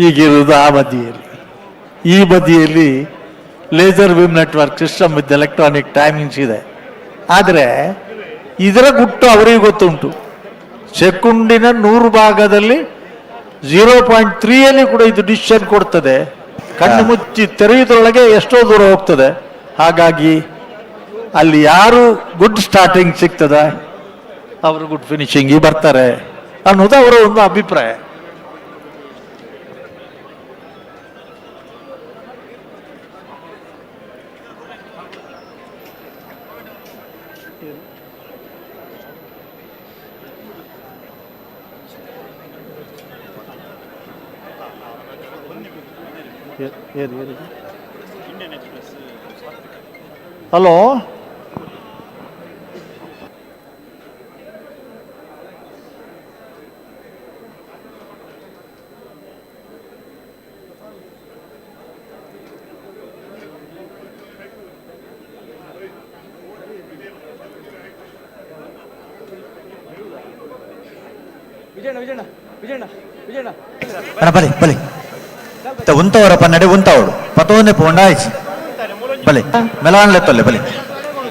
ಈಗಿರುವುದು ಆ ಬದಿಯಲ್ಲಿ ಈ ಬದಿಯಲ್ಲಿ laser beam network system with electronic timings ಇದೆ ಆದರೆ ಇದರ ಗುಟ್ಟು ಅವರಿಗೆ ಗೊತ್ತುಂಟು ಸೆಕೆಂಡಿನ 100 ಭಾಗದಲ್ಲಿ 0.3 ಕೂಡ ಇದು ಡಿಸಿಷನ್ ಕೊಡ್ತದೆ ಕಣ್ಣು ಮುಚ್ಚಿ ತೆರೆಯುವುದರೊಳಗೆ ಎಷ್ಟೋ ದೂರ ಹೋಗ್ತದೆ ಹಾಗಾಗಿ ಅಲ್ಲಿ ಯಾರು ಗುಡ್ ಸ್ಟಾರ್ಟಿಂಗ್ ಸಿಗ್ತದೆ ಅವರು ಗುಡ್ ಫಿನಿಶಿಂಗ್ ಬರ್ತಾರೆ ಅನ್ನೋದು ಅವರ ಒಂದು ಅಭಿಪ್ರಾಯ. ಹಲೋ ಅಣ್ಣ ಬಲಿ ಬಲಿ ಉಂತವರಪ್ಪ ನಡೆ ಉಂತವಡು ಪತೋನೆ ಪೋಂಡಾಯ್ಚಿ ಬಲಿ ಮೆಲಾಣೆ ತೊಲ್ಲೆ ಬಲಿ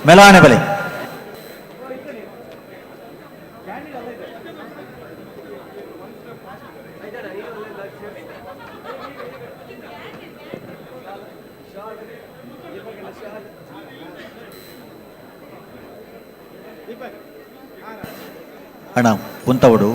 ಮೆಲಾಣೆ ಬಲಿ ಅಣ್ಣ ಉಂತವಡು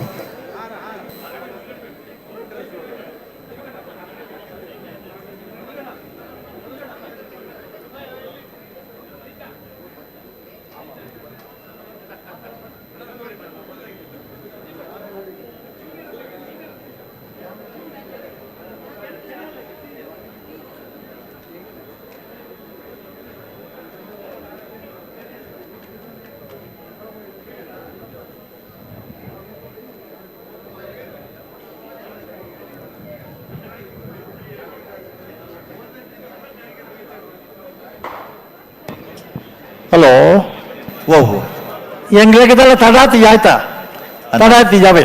ಹಲೋ ಓ ಎಂಗ್ಲೆಗೆದಲ್ಲ ತಡಾತಿ ಆಯ್ತಾ ತಡಾತಿ ಜಾವೆ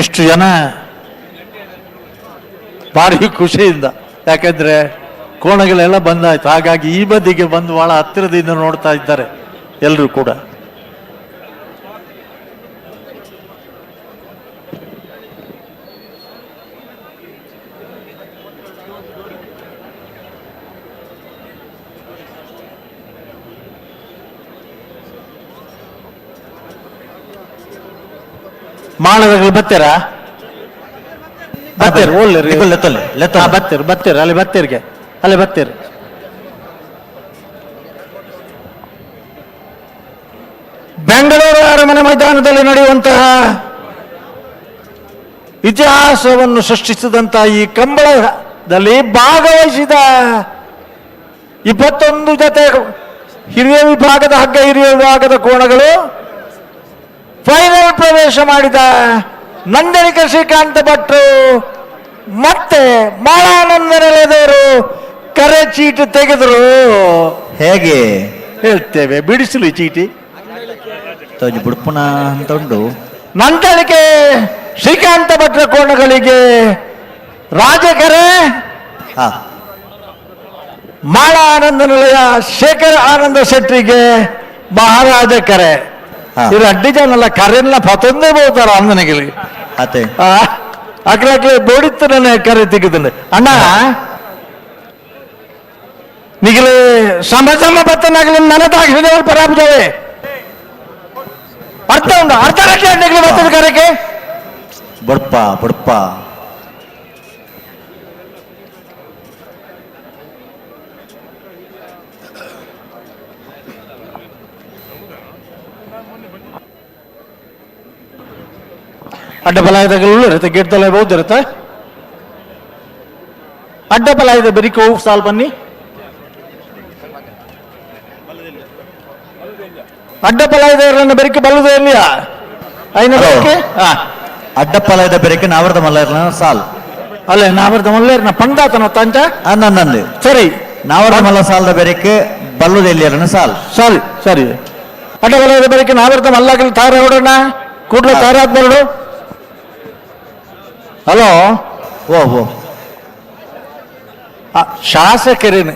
ಇಷ್ಟು ಜನ ಭಾರಿ ಖುಷಿಯಿಂದ ಯಾಕಂದ್ರೆ ಕೋಣಗಳೆಲ್ಲ ಬಂದಾಯ್ತು ಹಾಗಾಗಿ ಈ ಬದಿಗೆ ಬಂದು ಬಹಳ ಹತ್ತಿರದಿಂದ ನೋಡ್ತಾ ಇದ್ದಾರೆ ಎಲ್ಲರೂ ಕೂಡ. ಮಾಳದಲ್ಲಿ ಬರ್ತೀರಾ? ಬತ್ತೀರಿ ಒಳ್ಳೆ ಬತ್ತೀರಿ ಅಲ್ಲಿ ಬತ್ತೀರಿಗೆ ಅಲ್ಲಿ ಬತ್ತೀರಿ. ಬೆಂಗಳೂರು ಅರಮನೆ ಮೈದಾನದಲ್ಲಿ ನಡೆಯುವಂತಹ ಇತಿಹಾಸವನ್ನು ಸೃಷ್ಟಿಸಿದಂತಹ ಈ ಕಂಬಳದಲ್ಲಿ ಭಾಗವಹಿಸಿದ 21 ಜೊತೆ ಹಿರಿಯ ವಿಭಾಗದ ಹಗ್ಗ ಹಿರಿಯ ವಿಭಾಗದ ಕೋಣಗಳು ಫೈನಲ್ ಪ್ರವೇಶ ಮಾಡಿದ ನಂದನಿಕ ಶ್ರೀಕಾಂತ ಭಟ್ರು ಮತ್ತೆ ಮಾಳಾನಂದ ನೆಲೆದವರು ಕರೆ ಚೀಟಿ ತೆಗೆದರು. ಹೇಗೆ ಹೇಳ್ತೇವೆ, ಬಿಡಿಸಲಿ ಚೀಟಿ ಬುಡ್ಪುಣ ಅಂತ ಉಂಟು. ನಂದಳಿಕೆ ಶ್ರೀಕಾಂತ ಭಟ್ರ ಕೋಣಗಳಿಗೆ ರಾಜಕೆರೆ, ಮಾಳ ಆನಂದ ನಿಲಯ ಶೇಖರ್ ಆನಂದ ಶೆಟ್ರಿಗೆ ಮಹಾರಾಜ ಕೆರೆ. ಇವರು ಅಡ್ಡಿ ಜನಲ್ಲ ಕರೆಲ್ಲ ಪತೊಂದೇ ಬೋತಾರ ಅಂದನಿಗೆ ಅತ್ತೆ ಅಕ್ಲಾಕ್ಲೆ ಬೋಡಿತ್ತು ನನ್ನ ಕರೆ ತೆಗೆದು ಅಣ್ಣ ನಿಗಲೆ ಸಮ ಬತ್ತನಾಗಲಿ ನನ್ನ ತಾಕ್ಷಣ ಪರಾಬ್ದವೆ ಅರ್ಥ ಉಂಟು ಅರ್ಥ ನಿಗಲಿ ಬತ್ತದ ಕರೆಗೆ ಬುಡ್ಪ ಬುಡ್ಪ ಅಡ್ಡಬಲಾಯದ ಇರುತ್ತೆ ಗೆಡ್ದಲ್ಲ ಬಹುದು ಇರುತ್ತೆ ಅಡ್ಡಬಲಾಯದ ಬೆರಿಕೆ ಹೋಗಿ ಸಾಲ್ ಬನ್ನಿ ಅಡ್ಡಬಲಾಯದ ಬೆರಿಕೆ ಬಲ್ಲದ ಎಲ್ಲಿಯ ಐನ ಬೆರಿಕೆ ಅಡ್ಡಪ್ಪಲಾಯದ ಬೆರಕೆ ನಾವರ್ದ ಮಲ್ಲರ್ನ ಸಾಲ್ ಅಲ್ಲೇ ನಾವರ್ದ ಮಲ್ಲೇರ್ನ ಪಂದಾತನ ತಂಚ ಅನ್ನಂದು ಸರಿ ನಾವರ್ದ ಮಲ್ಲ ಸಾಲದ ಬೆರಕೆ ಬಲ್ಲುದ ಎಲ್ಲಿಯರನ ಸಾಲ್ ಸರಿ ಸರಿ ಅಡ್ಡಬಲಾಯದ ಬೆರಿಕೆ ನಾವರ್ದ ಮಲ್ಲಾಗಲಿ ತಾರ ಹೊಡೋಣ ಕೂಡಲೇ ತಾರಾದ್ ಬರಡು ಹಲೋ ಓ ಓ ಶಾಸಕರೇನು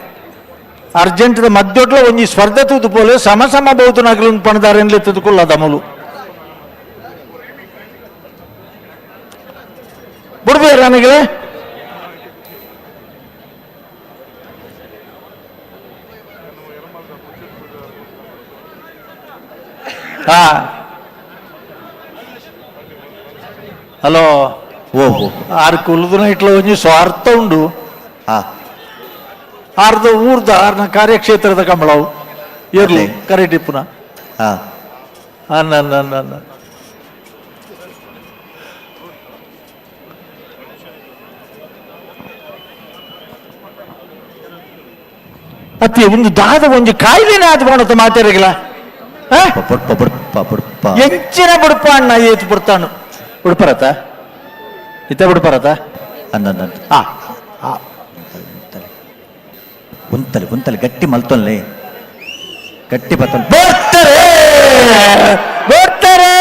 ಅರ್ಜೆಂಟ್ದ ಮಧ್ಯೊಟ್ಲ ಒಂಜಿ ಸ್ಪರ್ಧೆ ತುದುಪೋಲು ಸಮ ಬಹುತನಾಗಲು ಪಣದಾರೆನ್ಲೆ ತುದುಕೊಳ್ಳ ದಮಲು ಬಿಡ್ಬೇಡ ನನಗೆ ಹಾ ಹಲೋ ಓ ಓ ಆರು ಕುಲದನ ಇಟ್ಲ ಒಂಜಿ ಸ್ವಾರ್ಥ ಉಂಡು ಆರ್ದ ಊರ್ದ ಆರ್ನ ಕಾರ್ಯಕ್ಷೇತ್ರದ ಕಂಬಳವು ಇರ್ಲಿ ಕರೆಕ್ಟ್ ಇಪ್ಪುನ ಅತ್ತೆ ಒಂದು ದಾದ ಒಂಜಿ ಕಾಯಿಲೆನೇ ಆದ ಮಾಡತ್ತ ಮಾತಾಡಿಗಲ ಎಂಚಿನ ಬಿಡ್ಪ ಅಣ್ಣ ಏತು ಬಿಡ್ತಾನು ಬಿಡ್ಪರತ್ತ ಇತ್ತ ಬಿಡ್ಪರತ್ತ ಕುಂತಲೆ ಕುಂತಲೆ ಗಟ್ಟಿ ಮಲ್ತೊನ್ಲೆ ಗಟ್ಟಿ ಬತ್ತೊನ್ ಬರ್ತಾರೆ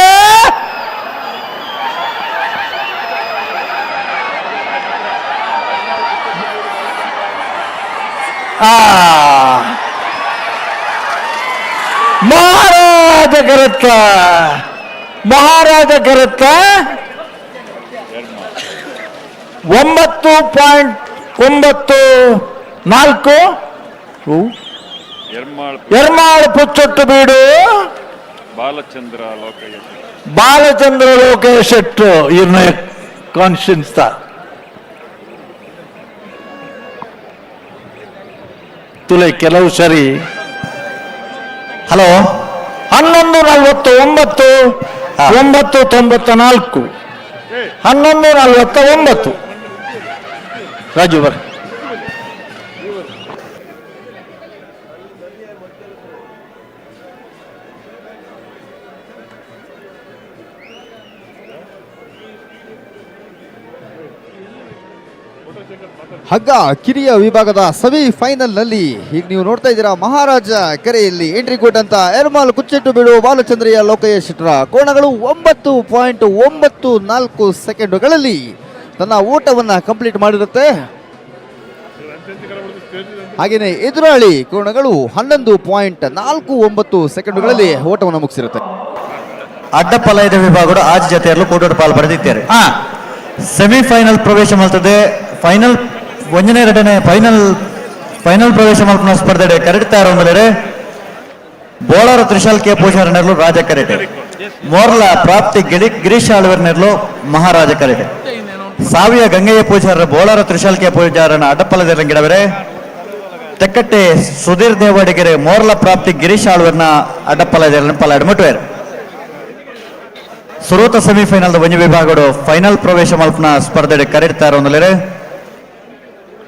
ಮಹಾರಾಜ ಕರತ್ತ ಮಹಾರಾಜ ಕರತ್ತ 9.94 ಎರ್ಮಾಳ್ ಪುಚ್ಚೊಟ್ಟು ಬೀಡು ಬಾಲಚಂದ್ರ ಲೋಕೇಶ್ ಶೆಟ್ಟು ಇರ್ನ ಕಾನ್ಶಿಯನ್ಸ್ ತುಲೆ ಕೆಲವು ಸರಿ ಹಲೋ 11:49 9:94 11:49 ರಾಜು ಬರ್ ಹಗ್ಗ ಕಿರಿಯ ವಿಭಾಗದ ಸೆಮಿಫೈನಲ್ ನಲ್ಲಿ ಈಗ ನೀವು ನೋಡ್ತಾ ಇದ್ದೀರಾ ಮಹಾರಾಜ ಕೆರೆಯಲ್ಲಿ ಎಂಟ್ರಿ ಕೊಟ್ಟಂತ ಎರ್ಮಾಲ್ ಕುಚ್ಚೆಟ್ಟು ಬೀಡು ಬಾಲಚಂದ್ರಿಯ ಲೋಕೇಶ್ ಶೆಟ್ಟರ ಕೋಣಗಳು 9.94 ಸೆಕೆಂಡುಗಳಲ್ಲಿ ತನ್ನ ಓಟವನ್ನ ಕಂಪ್ಲೀಟ್ ಮಾಡಿರುತ್ತೆ. ಹಾಗೇನೆ ಎದುರಾಳಿ ಕೋಣಗಳು 11.49 ಸೆಕೆಂಡುಗಳಲ್ಲಿ ಓಟವನ್ನು ಮುಗಿಸಿರುತ್ತೆ. ಅಡ್ಡಪಲಯದ ವಿಭಾಗಗಳು ಆಜ್ ಜೊತೆಯಲ್ಲೂ ಕೂಡೋಡು ಪಾಲ್ ಬರೆದಿದ್ದಾರೆ. ಸೆಮಿಫೈನಲ್ ಪ್ರವೇಶ ಮಾಡ್ತದೆ. ಫೈನಲ್ ಒಂದನೇ ಎರಡನೇ ಫೈನಲ್ ಪ್ರವೇಶ ಮಾಡ್ಕೊಂಡು ಸ್ಪರ್ಧೆ ಕರೆಕ್ಟ್ ತಯಾರ ಬೋಳರ ತ್ರಿಶಾಲ್ ಕೆ ಪೂಜಾರನೆರ್ಲು ರಾಜ ಕರೆಟೆ ಮೋರ್ಲ ಪ್ರಾಪ್ತಿ ಗಿರೀಶ್ ಆಳ್ವರ್ನೆರ್ಲು ಮಹಾರಾಜ ಕರೆಟೆ ಸಾವಿಯ ಗಂಗಯ್ಯ ಪೂಜಾರ ಬೋಳರ ತ್ರಿಶಾಲ್ ಕೆ ಪೂಜಾರನ ಅಡ್ಡಪಲದ ಗಿಡವರೆ ತೆಕ್ಕಟ್ಟೆ ಸುಧೀರ್ ದೇವಾಡಿಗೆರೆ ಮೋರ್ಲ ಪ್ರಾಪ್ತಿ ಗಿರೀಶ್ ಆಳ್ವರ್ನ ಅಡ್ಡಪಲದ ಪಲಾಡ್ಮುಟ್ವೇರ್ ಸುರೂತ ಸೆಮಿಫೈನಲ್ ಒಂಜಿ ವಿಭಾಗಗಳು ಫೈನಲ್ ಪ್ರವೇಶ ಮಲ್ಪನ ಸ್ಪರ್ಧೆ ಕರೆಕ್ಟ್ ತಯಾರ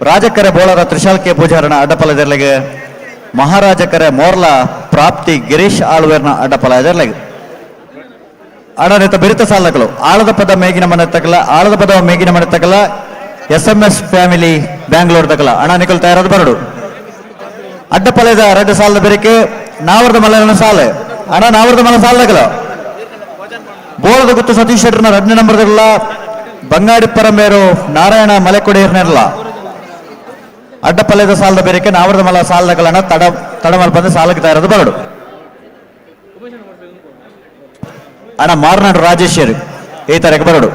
ರಾಜಕರೆ ಬೋಳರ ತ್ರಿಶಾಲ್ ಕೆ ಪೂಜಾರನ ಅಡ್ಡಪಲದೆರ್ಲೆಗೆ ಮಹಾರಾಜಕರೆ ಮೋರ್ಲ ಪ್ರಾಪ್ತಿ ಗಿರೀಶ್ ಆಳ್ವೇರ್ನ ಅಡ್ಡಪಲದೆರ್ಲೆಗೆ ಆಡಳಿತ ಬೆರಿತ ಸಾಲಗಳು ಆಳದ ಪದ ಮೇಗಿನ ಮನೆ ತಗಲ ಆಳದ ಪದ ಮೇಗಿನ ಮನೆ ತಗಲ SMS ಫ್ಯಾಮಿಲಿ ಬ್ಯಾಂಗ್ಳೂರ್ ತಗಲ ಅಣ ನಿಕಲ್ ತಯಾರಾದ ಬರಡು ಅಡ್ಡಪಲದ ಎರಡು ಸಾಲದ ಬೆರಿಕೆ ನಾವರ್ದ ಮಲನ ಸಾಲೆ ಅಣ ನಾವರ್ದ ಮಲ ಸಾಲ ತಗಲ ಬೋಳದ ಗುತ್ತು ಸತೀಶ್ ಶೆಟ್ಟರ್ನ 2 ನಂಬರ್ಗಳ ಬಂಗಾಡಿ ಪರಮೇರು ನಾರಾಯಣ ಮಲೆಕೊಡಿಯರ್ನೆಲ್ಲ ಅಡ್ಡಪಲ್ಯದ ಸಾಲದ ಬೇರೆಕೆ ನಾವರದ ಮಲ ಸಾಲದಗಳನ್ನ ತಡಮಲ್ ಸಾಲಕ್ತಾ ಇರೋದು ಬರಡು ಅಣ್ಣ ಮಾರ್ನಾಡು ರಾಜೇಶ್ವರಿ ಈ ತರಕ್ಕೆ ಬರಡು.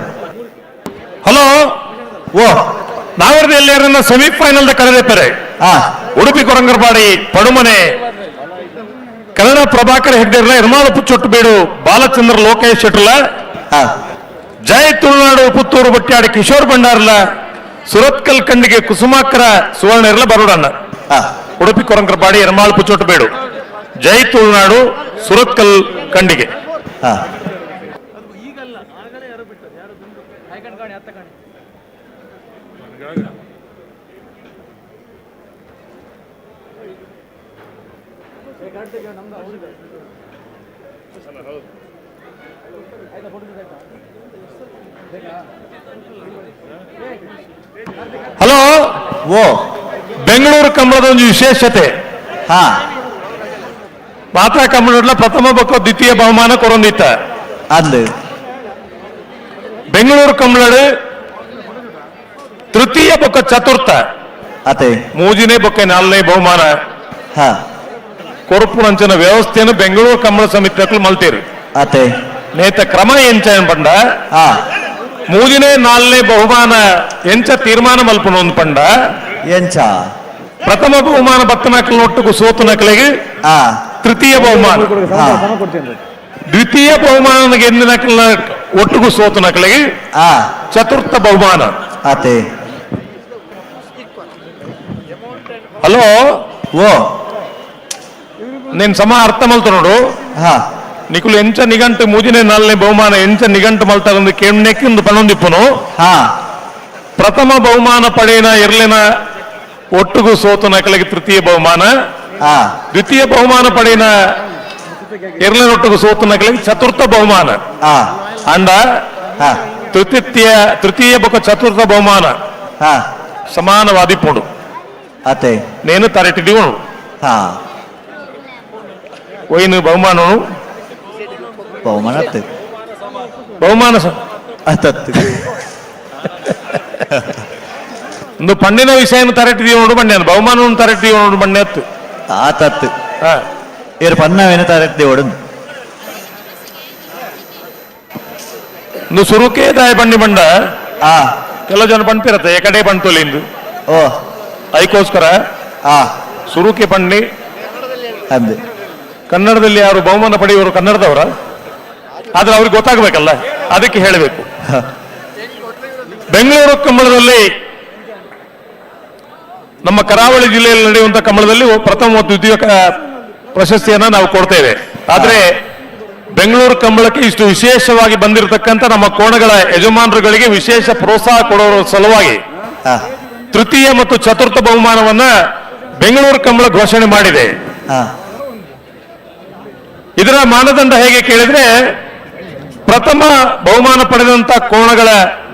ಹಲೋ ಓ ನಾವರದ ಎಲ್ಲರನ್ನ ಸೆಮಿಫೈನಲ್ ಕಳೆದಿರ್ತಾರೆ. ಉಡುಪಿ ಕೊರಂಗರಪಾಡಿ ಪಡುಮನೆ ಕನ್ನಡ ಪ್ರಭಾಕರ್ ಹೆಗ್ಡೆರ್ಲ ಎರ್ಮಾಳು ಪುಚ್ಚೊಟ್ಟು ಬೀಡು ಬಾಲಚಂದ್ರ ಲೋಕೇಶ್ ಶೆಟ್ರಲ ಜೈ ತುಳುನಾಡು ಪುತ್ತೂರು ಬಟ್ಟಾಡಿ ಕಿಶೋರ್ ಭಂಡಾರ್ಲ ಸುರತ್ಕಲ್ ಕಂಡಿಗೆ ಕುಸುಮಾಕರ ಸುವರ್ಣ ಇರಲ ಬರೋಡಣ್ಣ. ಉಡುಪಿ ಕೊರಂಗರಪಾಡಿ ಎರ್ಮಾಳು ಪುಚ್ಚೊಟ್ಟು ಬೀಡು ಜೈ ತುಳುನಾಡು ಸುರತ್ಕಲ್ ಕಂಡಿಗೆ. ಹಲೋ ಓ ಬೆಂಗಳೂರು ಕಂಬಳದ ಒಂದು ವಿಶೇಷತೆ ಮಾತಾ ಕಂಬಳ ಪ್ರಥಮ ಬಕ್ಕ ದ್ವಿತೀಯ ಬಹುಮಾನ ಕೊರೊಂದಿತ್ತ ಅದು ಬೆಂಗಳೂರು ಕಂಬಳಡು ತೃತೀಯ ಬೊಕ್ಕ ಚತುರ್ಥ ಅತೆ ಮೂಜಿನೇ ಬೊಕ್ಕ 4ನೇ ಬಹುಮಾನ ಕೊರಪು ಅಂಚನ ವ್ಯವಸ್ಥೆಯನ್ನು ಬೆಂಗಳೂರು ಕಂಬಳ ಸಮಿತಿ ಮಲ್ತೀರಿ ಅತೆ ನೇತ ಕ್ರಮ ಎಂಚ ಪಂಡ ಮೂಜಿನೇ 4ನೇ ಬಹುಮಾನ ಎಂಚ ತೀರ್ಮಾನ ಮಲ್ಪನ ಒಂದು ಪಂಡ ಎಂಚ ಪ್ರಥಮ ಬಹುಮಾನ ಬತ್ತ ನಕಲು ಒಟ್ಟಿಗೂ ಸೋತು ನಕಲಿಗೆ ತೃತೀಯ ಬಹುಮಾನ ದ್ವಿತೀಯ ಬಹುಮಾನ ಗೆದ್ದ ನಕಲ ಒಟ್ಟಿಗೂ ಸೋತು ನಕಲಿಗೆ ಚತುರ್ಥ ಬಹುಮಾನ ಅತೆ. ಹಲೋ ಓ ನೀನ್ ಸಮ ಅರ್ಥ ಮಲ್ತ ನೋಡು ನಿಕುಲು ಎಂಚ ನಿಘಂಟು ಮೂಜಿನೇ 4ನೇ ಬಹುಮಾನ ಎಂಚ ನಿಘಂಟು ಮಲ್ತ ಒಂದು ಕೆಣ್ಣೆಕ್ಕಿಂದು ಪಣೊಂದಿಪ್ಪನು ಪ್ರಥಮ ಬಹುಮಾನ ಪಡೆಯನ ಇರ್ಲಿನ ಒಟ್ಟಿಗೂ ಸೋತು ನಕಲಿಗೆ ತೃತೀಯ ಬಹುಮಾನ ದ್ವಿತೀಯ ಬಹುಮಾನ ಪಡೆಯನ ಇರ್ಲಿನ ಒಟ್ಟಿಗೂ ಸೋತು ನಕಲಿಗೆ ಚತುರ್ಥ ಬಹುಮಾನ ಅಂಡ ತೃತೀಯ ಬೊಕ್ಕ ಚತುರ್ಥ ಬಹುಮಾನ ಸಮಾನವಾದಿಪ್ಪುಡು ಅತೆ ನೇನು ತರಟಿದೀವನು ಒಯ್ನು ಬಹುಮಾನ ಬಹುಮಾನ ಬಹುಮಾನ ಒಂದು ಪಂಡಿನ ವಿಷಯ ತರಟಿದೀವಿ ನೋಡು ಬಣ್ಣೆ ಬಹುಮಾನ ತರಟಿದೀವಿ ನೋಡು ಬಣ್ಣೆ ಹತ್ತು ಆತತ್ತು ಇವರು ಪನ್ನವೇನು ತರಟ್ಟಿ ಓಡು ಒಂದು ಸುರುಕೇ ದಾಯ ಬಣ್ಣಿ ಬಂಡ ಕೆಲವು ಜನ ಪಂಪಿರತ್ತೆ ಏಕಡೆ ಪಂತೋಲಿಂದು ಓ ಅದಕ್ಕೋಸ್ಕರ ಸುರುಕೆ ಪಂಡಿ ಕನ್ನಡದಲ್ಲಿ ಯಾರು ಬಹುಮಾನ ಪಡೆಯುವರು ಕನ್ನಡದವರ ಆದ್ರೆ ಅವ್ರಿಗೆ ಗೊತ್ತಾಗಬೇಕಲ್ಲ ಅದಕ್ಕೆ ಹೇಳಬೇಕು. ಬೆಂಗಳೂರು ಕಂಬಳದಲ್ಲಿ ನಮ್ಮ ಕರಾವಳಿ ಜಿಲ್ಲೆಯಲ್ಲಿ ನಡೆಯುವಂತಹ ಕಂಬಳದಲ್ಲಿ ಪ್ರಥಮ ಮತ್ತು ದ್ವಿತೀಯ ಪ್ರಶಸ್ತಿಯನ್ನ ನಾವು ಕೊಡ್ತೇವೆ. ಆದ್ರೆ ಬೆಂಗಳೂರು ಕಂಬಳಕ್ಕೆ ಇಷ್ಟು ವಿಶೇಷವಾಗಿ ಬಂದಿರತಕ್ಕಂಥ ನಮ್ಮ ಕೋಣಗಳ ಯಜಮಾನರುಗಳಿಗೆ ವಿಶೇಷ ಪ್ರೋತ್ಸಾಹ ಕೊಡುವ ಸಲುವಾಗಿ ತೃತೀಯ ಮತ್ತು ಚತುರ್ಥ ಬಹುಮಾನವನ್ನ ಬೆಂಗಳೂರು ಕಂಬಳ ಘೋಷಣೆ ಮಾಡಿದೆ. ಇದರ ಮಾನದಂಡ ಹೇಗೆ ಕೇಳಿದ್ರೆ ಪ್ರಥಮ ಬಹುಮಾನ ಪಡೆದಂತ ಕೋಣಗಳ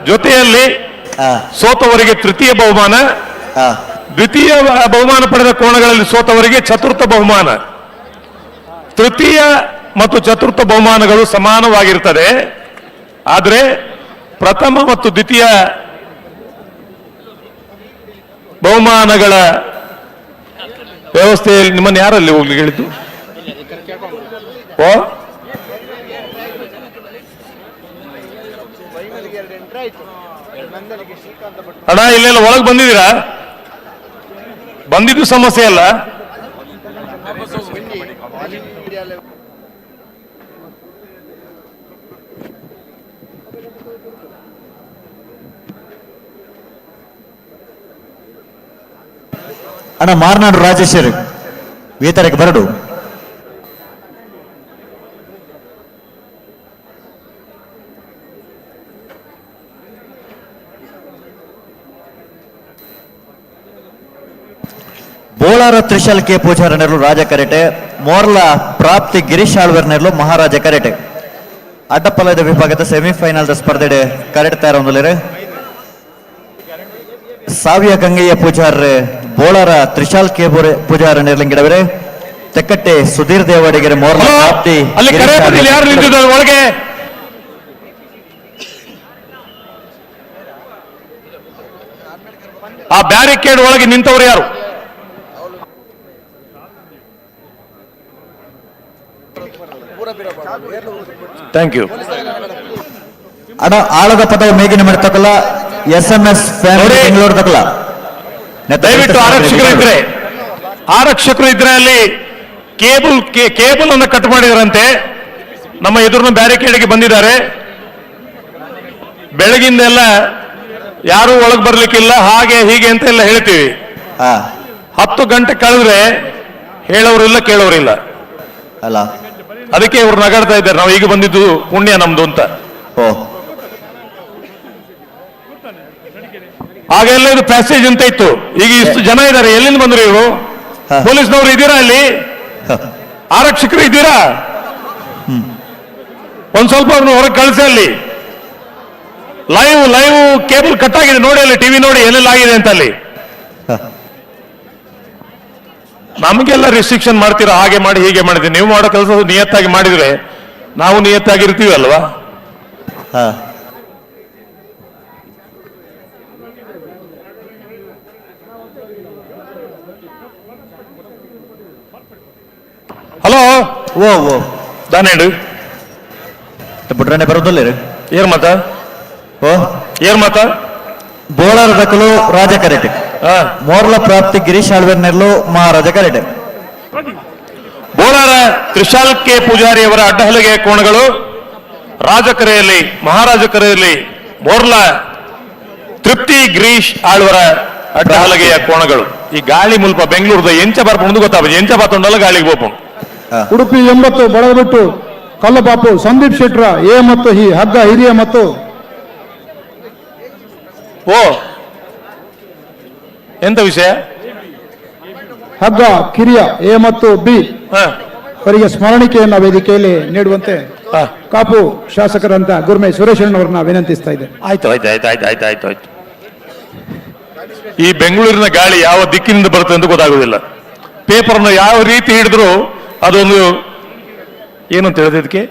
ಜೊತೆಯಲ್ಲಿ ಸೋತವರಿಗೆ ತೃತೀಯ ಬಹುಮಾನ, ದ್ವಿತೀಯ ಬಹುಮಾನ ಪಡೆದ ಕೋಣಗಳಲ್ಲಿ ಸೋತವರಿಗೆ ಚತುರ್ಥ ಬಹುಮಾನ. ತೃತೀಯ ಮತ್ತು ಚತುರ್ಥ ಬಹುಮಾನಗಳು ಸಮಾನವಾಗಿರ್ತದೆ. ಆದರೆ ಪ್ರಥಮ ಮತ್ತು ದ್ವಿತೀಯ ಬಹುಮಾನಗಳ ವ್ಯವಸ್ಥೆಯಲ್ಲಿ ನಿಮ್ಮನ್ನು ಯಾರಲ್ಲಿ ಹೋಗ್ಲಿಕ್ಕೆ ಹೇಳಿದ್ದು? ಓ ಅಣ್ಣ ಇಲ್ಲೆಲ್ಲ ಒಳಗೆ ಬಂದಿದ್ದೀರಾ? ಬಂದಿದ್ದು ಸಮಸ್ಯೆ ಅಲ್ಲ. ಅಣ್ಣ ಮಾರ್ನಾಡು ರಾಜೇಶ್ವರಿ ವೇತರಕ್ಕೆ ಬರಡು. ಬೋಳಾರ ತ್ರಿಶಾಲ್ ಕೆ ಪೂಜಾರ ನೆರಳು ರಾಜ ಕರೆಟೆ, ಮೋರ್ಲ ಪ್ರಾಪ್ತಿ ಗಿರೀಶ್ ಆಳ್ವರ್ ನೆರಳು ಮಹಾರಾಜ ಕರೆಟೆ. ಅಡ್ಡಪಲದ ವಿಭಾಗದ ಸೆಮಿಫೈನಲ್ ಸ್ಪರ್ಧೆ ಕರೆಟ್ ತಯಾರ ಒಂದಲಿರೆ ಸಾವಿಯ ಗಂಗಯ್ಯ ಪೂಜಾರ ಬೋಳಾರ ತ್ರಿಶಾಲ್ ಕೆ ಪೂಜಾರ ನೆರಳಿಂಗಿಡವರೆ ತೆಕ್ಕಟ್ಟೆ ಸುಧೀರ್ ದೇವಾಡಿಗೆರೆ ಮೋರ್ಲ ಪ್ರಾಪ್ತಿ ಯಾರು ನಿಂತಿದ್ದಾರೆ ಒಳಗೆ? ಆ ಬ್ಯಾರಿಕೇಡ್ ಒಳಗೆ ನಿಂತವರು ಯಾರು? Thank you. ಅಣ್ಣ ಆಳದ ಪದವು ಮೇಗಿನ ಮಾಡ್ತಕ್ಕಲ್ಲ SMS ಫ್ಯಾಮಿಲಿ ಬೆಂಗಳೂರು ತಕ್ಕಲ್ಲ. ದಯವಿಟ್ಟು ಆರಕ್ಷಕರು ಇದ್ರೆ ಅಲ್ಲಿ ಕೇಬಲ್ ಅನ್ನು ಕಟ್ ಮಾಡಿದಾರಂತೆ. ನಮ್ಮ ಎದುರಿನ ಬ್ಯಾರಿಕೇಡ್ಗೆ ಬಂದಿದ್ದಾರೆ. ಬೆಳಗಿಂದೆಲ್ಲ ಯಾರು ಒಳಗೆ ಬರ್ಲಿಕ್ಕಿಲ್ಲ, ಹಾಗೆ ಹೀಗೆ ಅಂತ ಎಲ್ಲ ಹೇಳ್ತೀವಿ. 10 ಗಂಟೆ ಕಳೆದ್ರೆ ಹೇಳೋರಿಲ್ಲ ಕೇಳೋರಿಲ್ಲ ಅಲ್ಲ, ಅದಕ್ಕೆ ಇವ್ರು ನಗಾಡ್ತಾ ಇದ್ದಾರೆ. ನಾವು ಈಗ ಬಂದಿದ್ದು ಪುಣ್ಯ ನಮ್ದು ಅಂತ. ಆಗೆಲ್ಲ ಇದು ಪ್ಯಾಸೇಜ್ ಅಂತ ಇತ್ತು. ಈಗ ಇಷ್ಟು ಜನ ಇದ್ದಾರೆ, ಎಲ್ಲಿಂದ ಬಂದ್ರು ಇವರು? ಪೊಲೀಸ್ನವರು ಇದ್ದೀರಾ ಅಲ್ಲಿ? ಆರಕ್ಷಕರು ಇದ್ದೀರಾ? ಒಂದ್ ಸ್ವಲ್ಪ ಅವ್ರನ್ನ ಹೊರಗೆ ಕಳಿಸಿ. ಅಲ್ಲಿ ಲೈವ್ ಕೇಬಲ್ ಕಟ್ ಆಗಿದೆ ನೋಡಿ, ಅಲ್ಲಿ ಟಿವಿ ನೋಡಿ ಎಲ್ಲೆಲ್ಲ ಆಗಿದೆ ಅಂತ. ಅಲ್ಲಿ ನಮಗೆಲ್ಲ ರಿಸ್ಟ್ರಿಕ್ಷನ್ ಮಾಡ್ತೀರಾ, ಹಾಗೆ ಮಾಡಿ ಹೀಗೆ ಮಾಡಿದ್ರಿ. ನೀವು ಮಾಡೋ ಕೆಲಸ ನಿಯತ್ತಾಗಿ ಮಾಡಿದ್ರೆ ನಾವು ನಿಯತ್ತಾಗಿರ್ತೀವಿ ಅಲ್ವಾ? ಹಲೋ ದಾನೇಡು ಬಿಟ್ರೆ ಬರೋದಿಲ್ಲ ಏರ್ ಮಾತ ಏರ್ ಮಾತ ಬೋಳಾರ ದಕ್ಕಲು ರಾಜ ಕರೆಟೆ ಮೋರ್ಲ ಪ್ರಾಪ್ತಿ ಗಿರೀಶ್ ಆಳ್ವೇರ್ನೆರ್ಲು ಮಹಾರಾಜ ಕರೆಟೆ. ಬೋಳಾರ ತ್ರಿಶಾಲ್ ಕೆ ಪೂಜಾರಿಯವರ ಅಡ್ಡಹಲಗೆ ಕೋಣಗಳು ರಾಜಕರೆಯಲ್ಲಿ ಮಹಾರಾಜಕರೆಯಲ್ಲಿ ಮೋರ್ಲ ತೃಪ್ತಿ ಗಿರೀಶ್ ಆಳ್ವರ ಅಡ್ಡಹಲಗೆಯ ಕೋಣಗಳು. ಈ ಗಾಳಿ ಮುಲ್ಪ ಬೆಂಗಳೂರದ ಎಂಚ ಬರ್ಪುಂಡು ಗೊತ್ತಾಗ ಎಂಚ ಬಾತೊಂಡಲ್ಲ ಗಾಳಿಗೆ ಬೋಪುಂಡು. ಉಡುಪಿ 80 ಬಳಗಬಿಟ್ಟು ಕಲ್ಲಪಾಪು ಸಂದೀಪ್ ಶೆಟ್ರ ಎ ಮತ್ತು ಹಿ ಹಗ್ಗ ಹಿರಿಯ ಮತ್ತು ಎಂತ ವಿಷಯ? ಹಗ್ಗ ಕಿರಿಯ ಎ ಮತ್ತು ಬಿ ಅವರಿಗೆ ಸ್ಮರಣಿಕೆಯನ್ನ ವೇದಿಕೆಯಲ್ಲಿ ನೀಡುವಂತೆ ಕಾಪು ಶಾಸಕರಂತ ಗುರ್ಮೆ ಸುರೇಶಣ್ಣವರನ್ನ ವಿನಂತಿಸ್ತಾ ಇದೆ. ಆಯ್ತು. ಈ ಬೆಂಗಳೂರಿನ ಗಾಳಿ ಯಾವ ದಿಕ್ಕಿನಿಂದ ಬರುತ್ತೆ ಅಂತ ಗೊತ್ತಾಗುದಿಲ್ಲ. ಪೇಪರ್ನ ಯಾವ ರೀತಿ ಹಿಡಿದ್ರು ಅದೊಂದು ಏನಂತ ಹೇಳಿದೆ ಇದಕ್ಕೆ?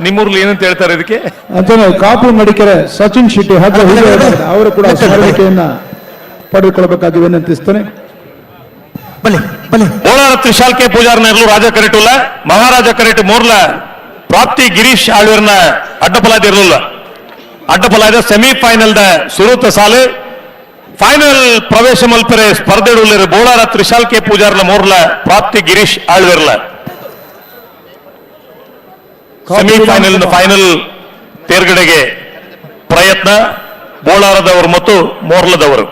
ನಿಮ್ಮೂರ್ಲಿ ಏನಂತ ಹೇಳ್ತಾರೆ ಇದಕ್ಕೆ? ಅಂತಾನೆ ಕಾಪು ಮಡಿಕೆರೆ ಸಚಿನ್ ಶೆಟ್ಟಿ ಹಗ್ಗ ಹಿರಿಯ ಅವರು ಕೂಡ ಸ್ಮರಣಿಕೆಯನ್ನ ಪಡೆದುಕೊಳ್ಳಬೇಕಾಗಿ ವಿನಂತಿಸ್ತೇನೆ. ಬೋಳಾರ ತ್ರಿಶಾಲ್ ಕೆ ಪೂಜಾರ್ನೆರ್ಲು ರಾಜ ಕರೆಟುಲ್ಲ ಮಹಾರಾಜ ಕರೆಟು ಮೋರ್ಲ ಪ್ರಾಪ್ತಿ ಗಿರೀಶ್ ಆಳ್ವೇರ್ನ ಅಡ್ಡಪಲಾದ ಇರಲಿಲ್ಲ. ಅಡ್ಡಪಲಾದ ಸೆಮಿಫೈನಲ್ದ ಸುರೂತ ಸಾಲು ಫೈನಲ್ ಪ್ರವೇಶ ಮಲ್ಪರೆ ಸ್ಪರ್ಧೆಡುಳ್ಳರು ಬೋಳಾರ ತ್ರಿಶಾಲ್ ಕೆ ಪೂಜಾರ್ನ ಮೋರ್ಲ ಪ್ರಾಪ್ತಿ ಗಿರೀಶ್ ಆಳ್ವೇರ್ಲ ಸೆಮಿಫೈನಲ್ ಫೈನಲ್ ತೇರ್ಗಡೆಗೆ ಪ್ರಯತ್ನ ಬೋಳಾರದವರು ಮತ್ತು ಮೋರ್ಲದವರು.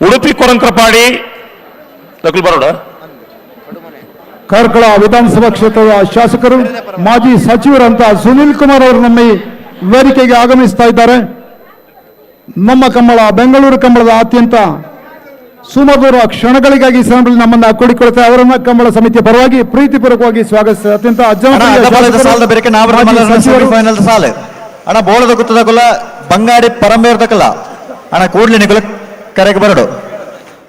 ಉಡುಪಿ ಕೊರಂಕ್ರಪಾಡಿ ಬರೋಡ ಕಾರ್ಕಳ ವಿಧಾನಸಭಾ ಕ್ಷೇತ್ರದ ಶಾಸಕರು ಮಾಜಿ ಸಚಿವರಂತ ಸುನಿಲ್ ಕುಮಾರ್ ಅವರು ನಮ್ಮ ಈ ವೇದಿಕೆಗೆ ಆಗಮಿಸ್ತಾ ಇದ್ದಾರೆ. ನಮ್ಮ ಕಂಬಳ ಬೆಂಗಳೂರು ಕಂಬಳದ ಅತ್ಯಂತ ಸುಮಧುರ ಕ್ಷಣಗಳಿಗಾಗಿ ನಮ್ಮನ್ನ ಕೂಡಿಕೊಳ್ಳುತ್ತೆ. ಅವರನ್ನ ಕಂಬಳ ಸಮಿತಿಯ ಪರವಾಗಿ ಪ್ರೀತಿಪೂರ್ವಕವಾಗಿ ಸ್ವಾಗತಿಸಿದ ಅತ್ಯಂತ ಫೈನಲ್ ಸಾಲೆ ಅಣ್ಣ ಬೋಳದ ಗುತ್ತದಕಲ್ಲ ಬಂಗಾಡಿ ಪರಂಬೇರ್ದಕಲ್ಲ ಅಣ್ಣ ಕೂಡ್ಲಿ ನಿಗುಲ ಕರೆಗೆ ಬರಡು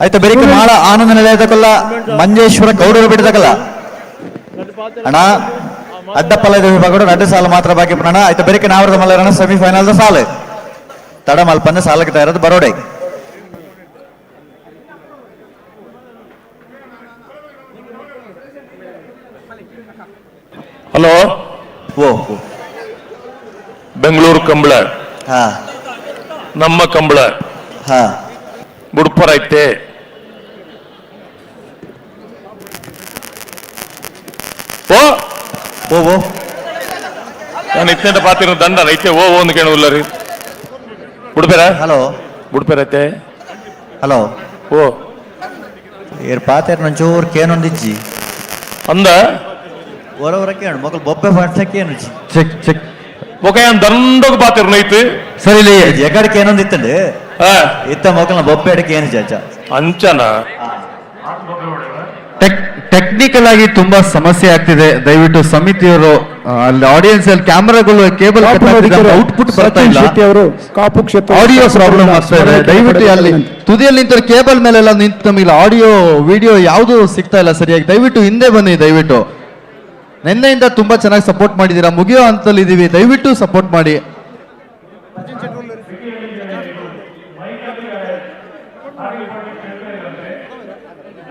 ಆಯ್ತು. ಬೆರಿಕೆ ಮಾಳ ಆನಂದ ನಿಲಯದಕಲ್ಲ ಮಂಜೇಶ್ವರ ಗೌಡರು ಬಿಡದಕಲ್ಲ ಅಣ್ಣ ಅಡ್ಡಪಲ್ಲದ ವಿಭಾಗ ನಡ್ಡು ಸಾಲ ಮಾತ್ರ ಬಾಕಿ ಅಣ್ಣ ಆಯ್ತು. ಬೆರಿಕೆ ನಾವರದ ಮಲ್ಲರಣ ಸೆಮಿಫೈನಲ್ ಸಾಲೆ ತಡ ಮಲ್ಪನ್ನ ಸಾಲಕ್ಕೆ ತಯಾರದು ಬರೋಡೆ. ಹಲೋ ಬೆಂಗಳೂರು ಕಂಬಳ ನಮ್ಮ ಕಂಬಳ ಬುಡ್ಪರ್ ಐತೆ. ನಾನು ಇತ್ತೇಂಟ ಪಾತಿರೋ ದಂಡ ಐತೆ ಒಂದು ಕೇಳುವುದಿಲ್ಲ ರೀ. ಬುಡ್ಪೇರ ಹಲೋ ಬುಡ್ಪೇರ ಐತೆ. ಹಲೋ ಏರ್ ಪಾತೇರ್ ನಂಚೂರ್ ಕೇನೊಂದಿಜ್ಜಿ ಅಂದ ಹೊರವರ ಕೇಳು ಮಕ್ಕಳು ಬೊಬ್ಬೆ ಪಾಠಕ್ಕೇನು ಚೆಕ್ ಚೆಕ್ ಓಕೆ ದಂಡೋಗ ಪಾತಿರ್ ನೈತು ಸರಿ ಎಗಡಕ್ಕೆ ಏನೊಂದಿತ್ತಂడి ಇತ್ತ ಮಕ್ಕಳನ್ನ ಬೊಬ್ಬೆ ಅಡಕ್ಕೆ ಏನು ಚಾಚ ಅಂಚನ ಟೆಕ್ನಿಕಲ್ ಆಗಿ ತುಂಬಾ ಸಮಸ್ಯೆ ಆಗ್ತಿದೆ. ದಯವಿಟ್ಟು ಸಮಿತಿಯವರು ಅಲ್ಲಿ ಆಡಿಯನ್ಸ್ ಅಲ್ಲಿ ಕ್ಯಾಮೆರಾಗಳು ಕೇಬಲ್ ಔಟ್ಪುಟ್ ಬರ್ತಾ ಇಲ್ಲ. ಕಾಪು ಕ್ಷೇತ್ರ ಆಡಿಯೋ ಪ್ರಾಬ್ಲಮ್ ಆಗ್ತಾ ಇದೆ. ದಯವಿಟ್ಟು ಅಲ್ಲಿ ತುದಿಯಲ್ಲಿ ನಿಂತ ಕೇಬಲ್ ಮೇಲೆಲ್ಲ ನಿಂತು ನಮಗೆ ಆಡಿಯೋ ವಿಡಿಯೋ ಯಾವುದು ಸಿಗ್ತಾ ಇಲ್ಲ ಸರಿಯಾಗಿ. ದಯವಿಟ್ಟು ಹಿಂದೆ ಬನ್ನಿ. ದಯವಿಟ್ಟು ನಿನ್ನೆಯಿಂದ ತುಂಬಾ ಚೆನ್ನಾಗಿ ಸಪೋರ್ಟ್ ಮಾಡಿದ್ದೀರಾ. ಮುಗಿಯೋ ಹಂತದಲ್ಲಿ ಇದೀವಿ. ದಯವಿಟ್ಟು ಸಪೋರ್ಟ್ ಮಾಡಿ.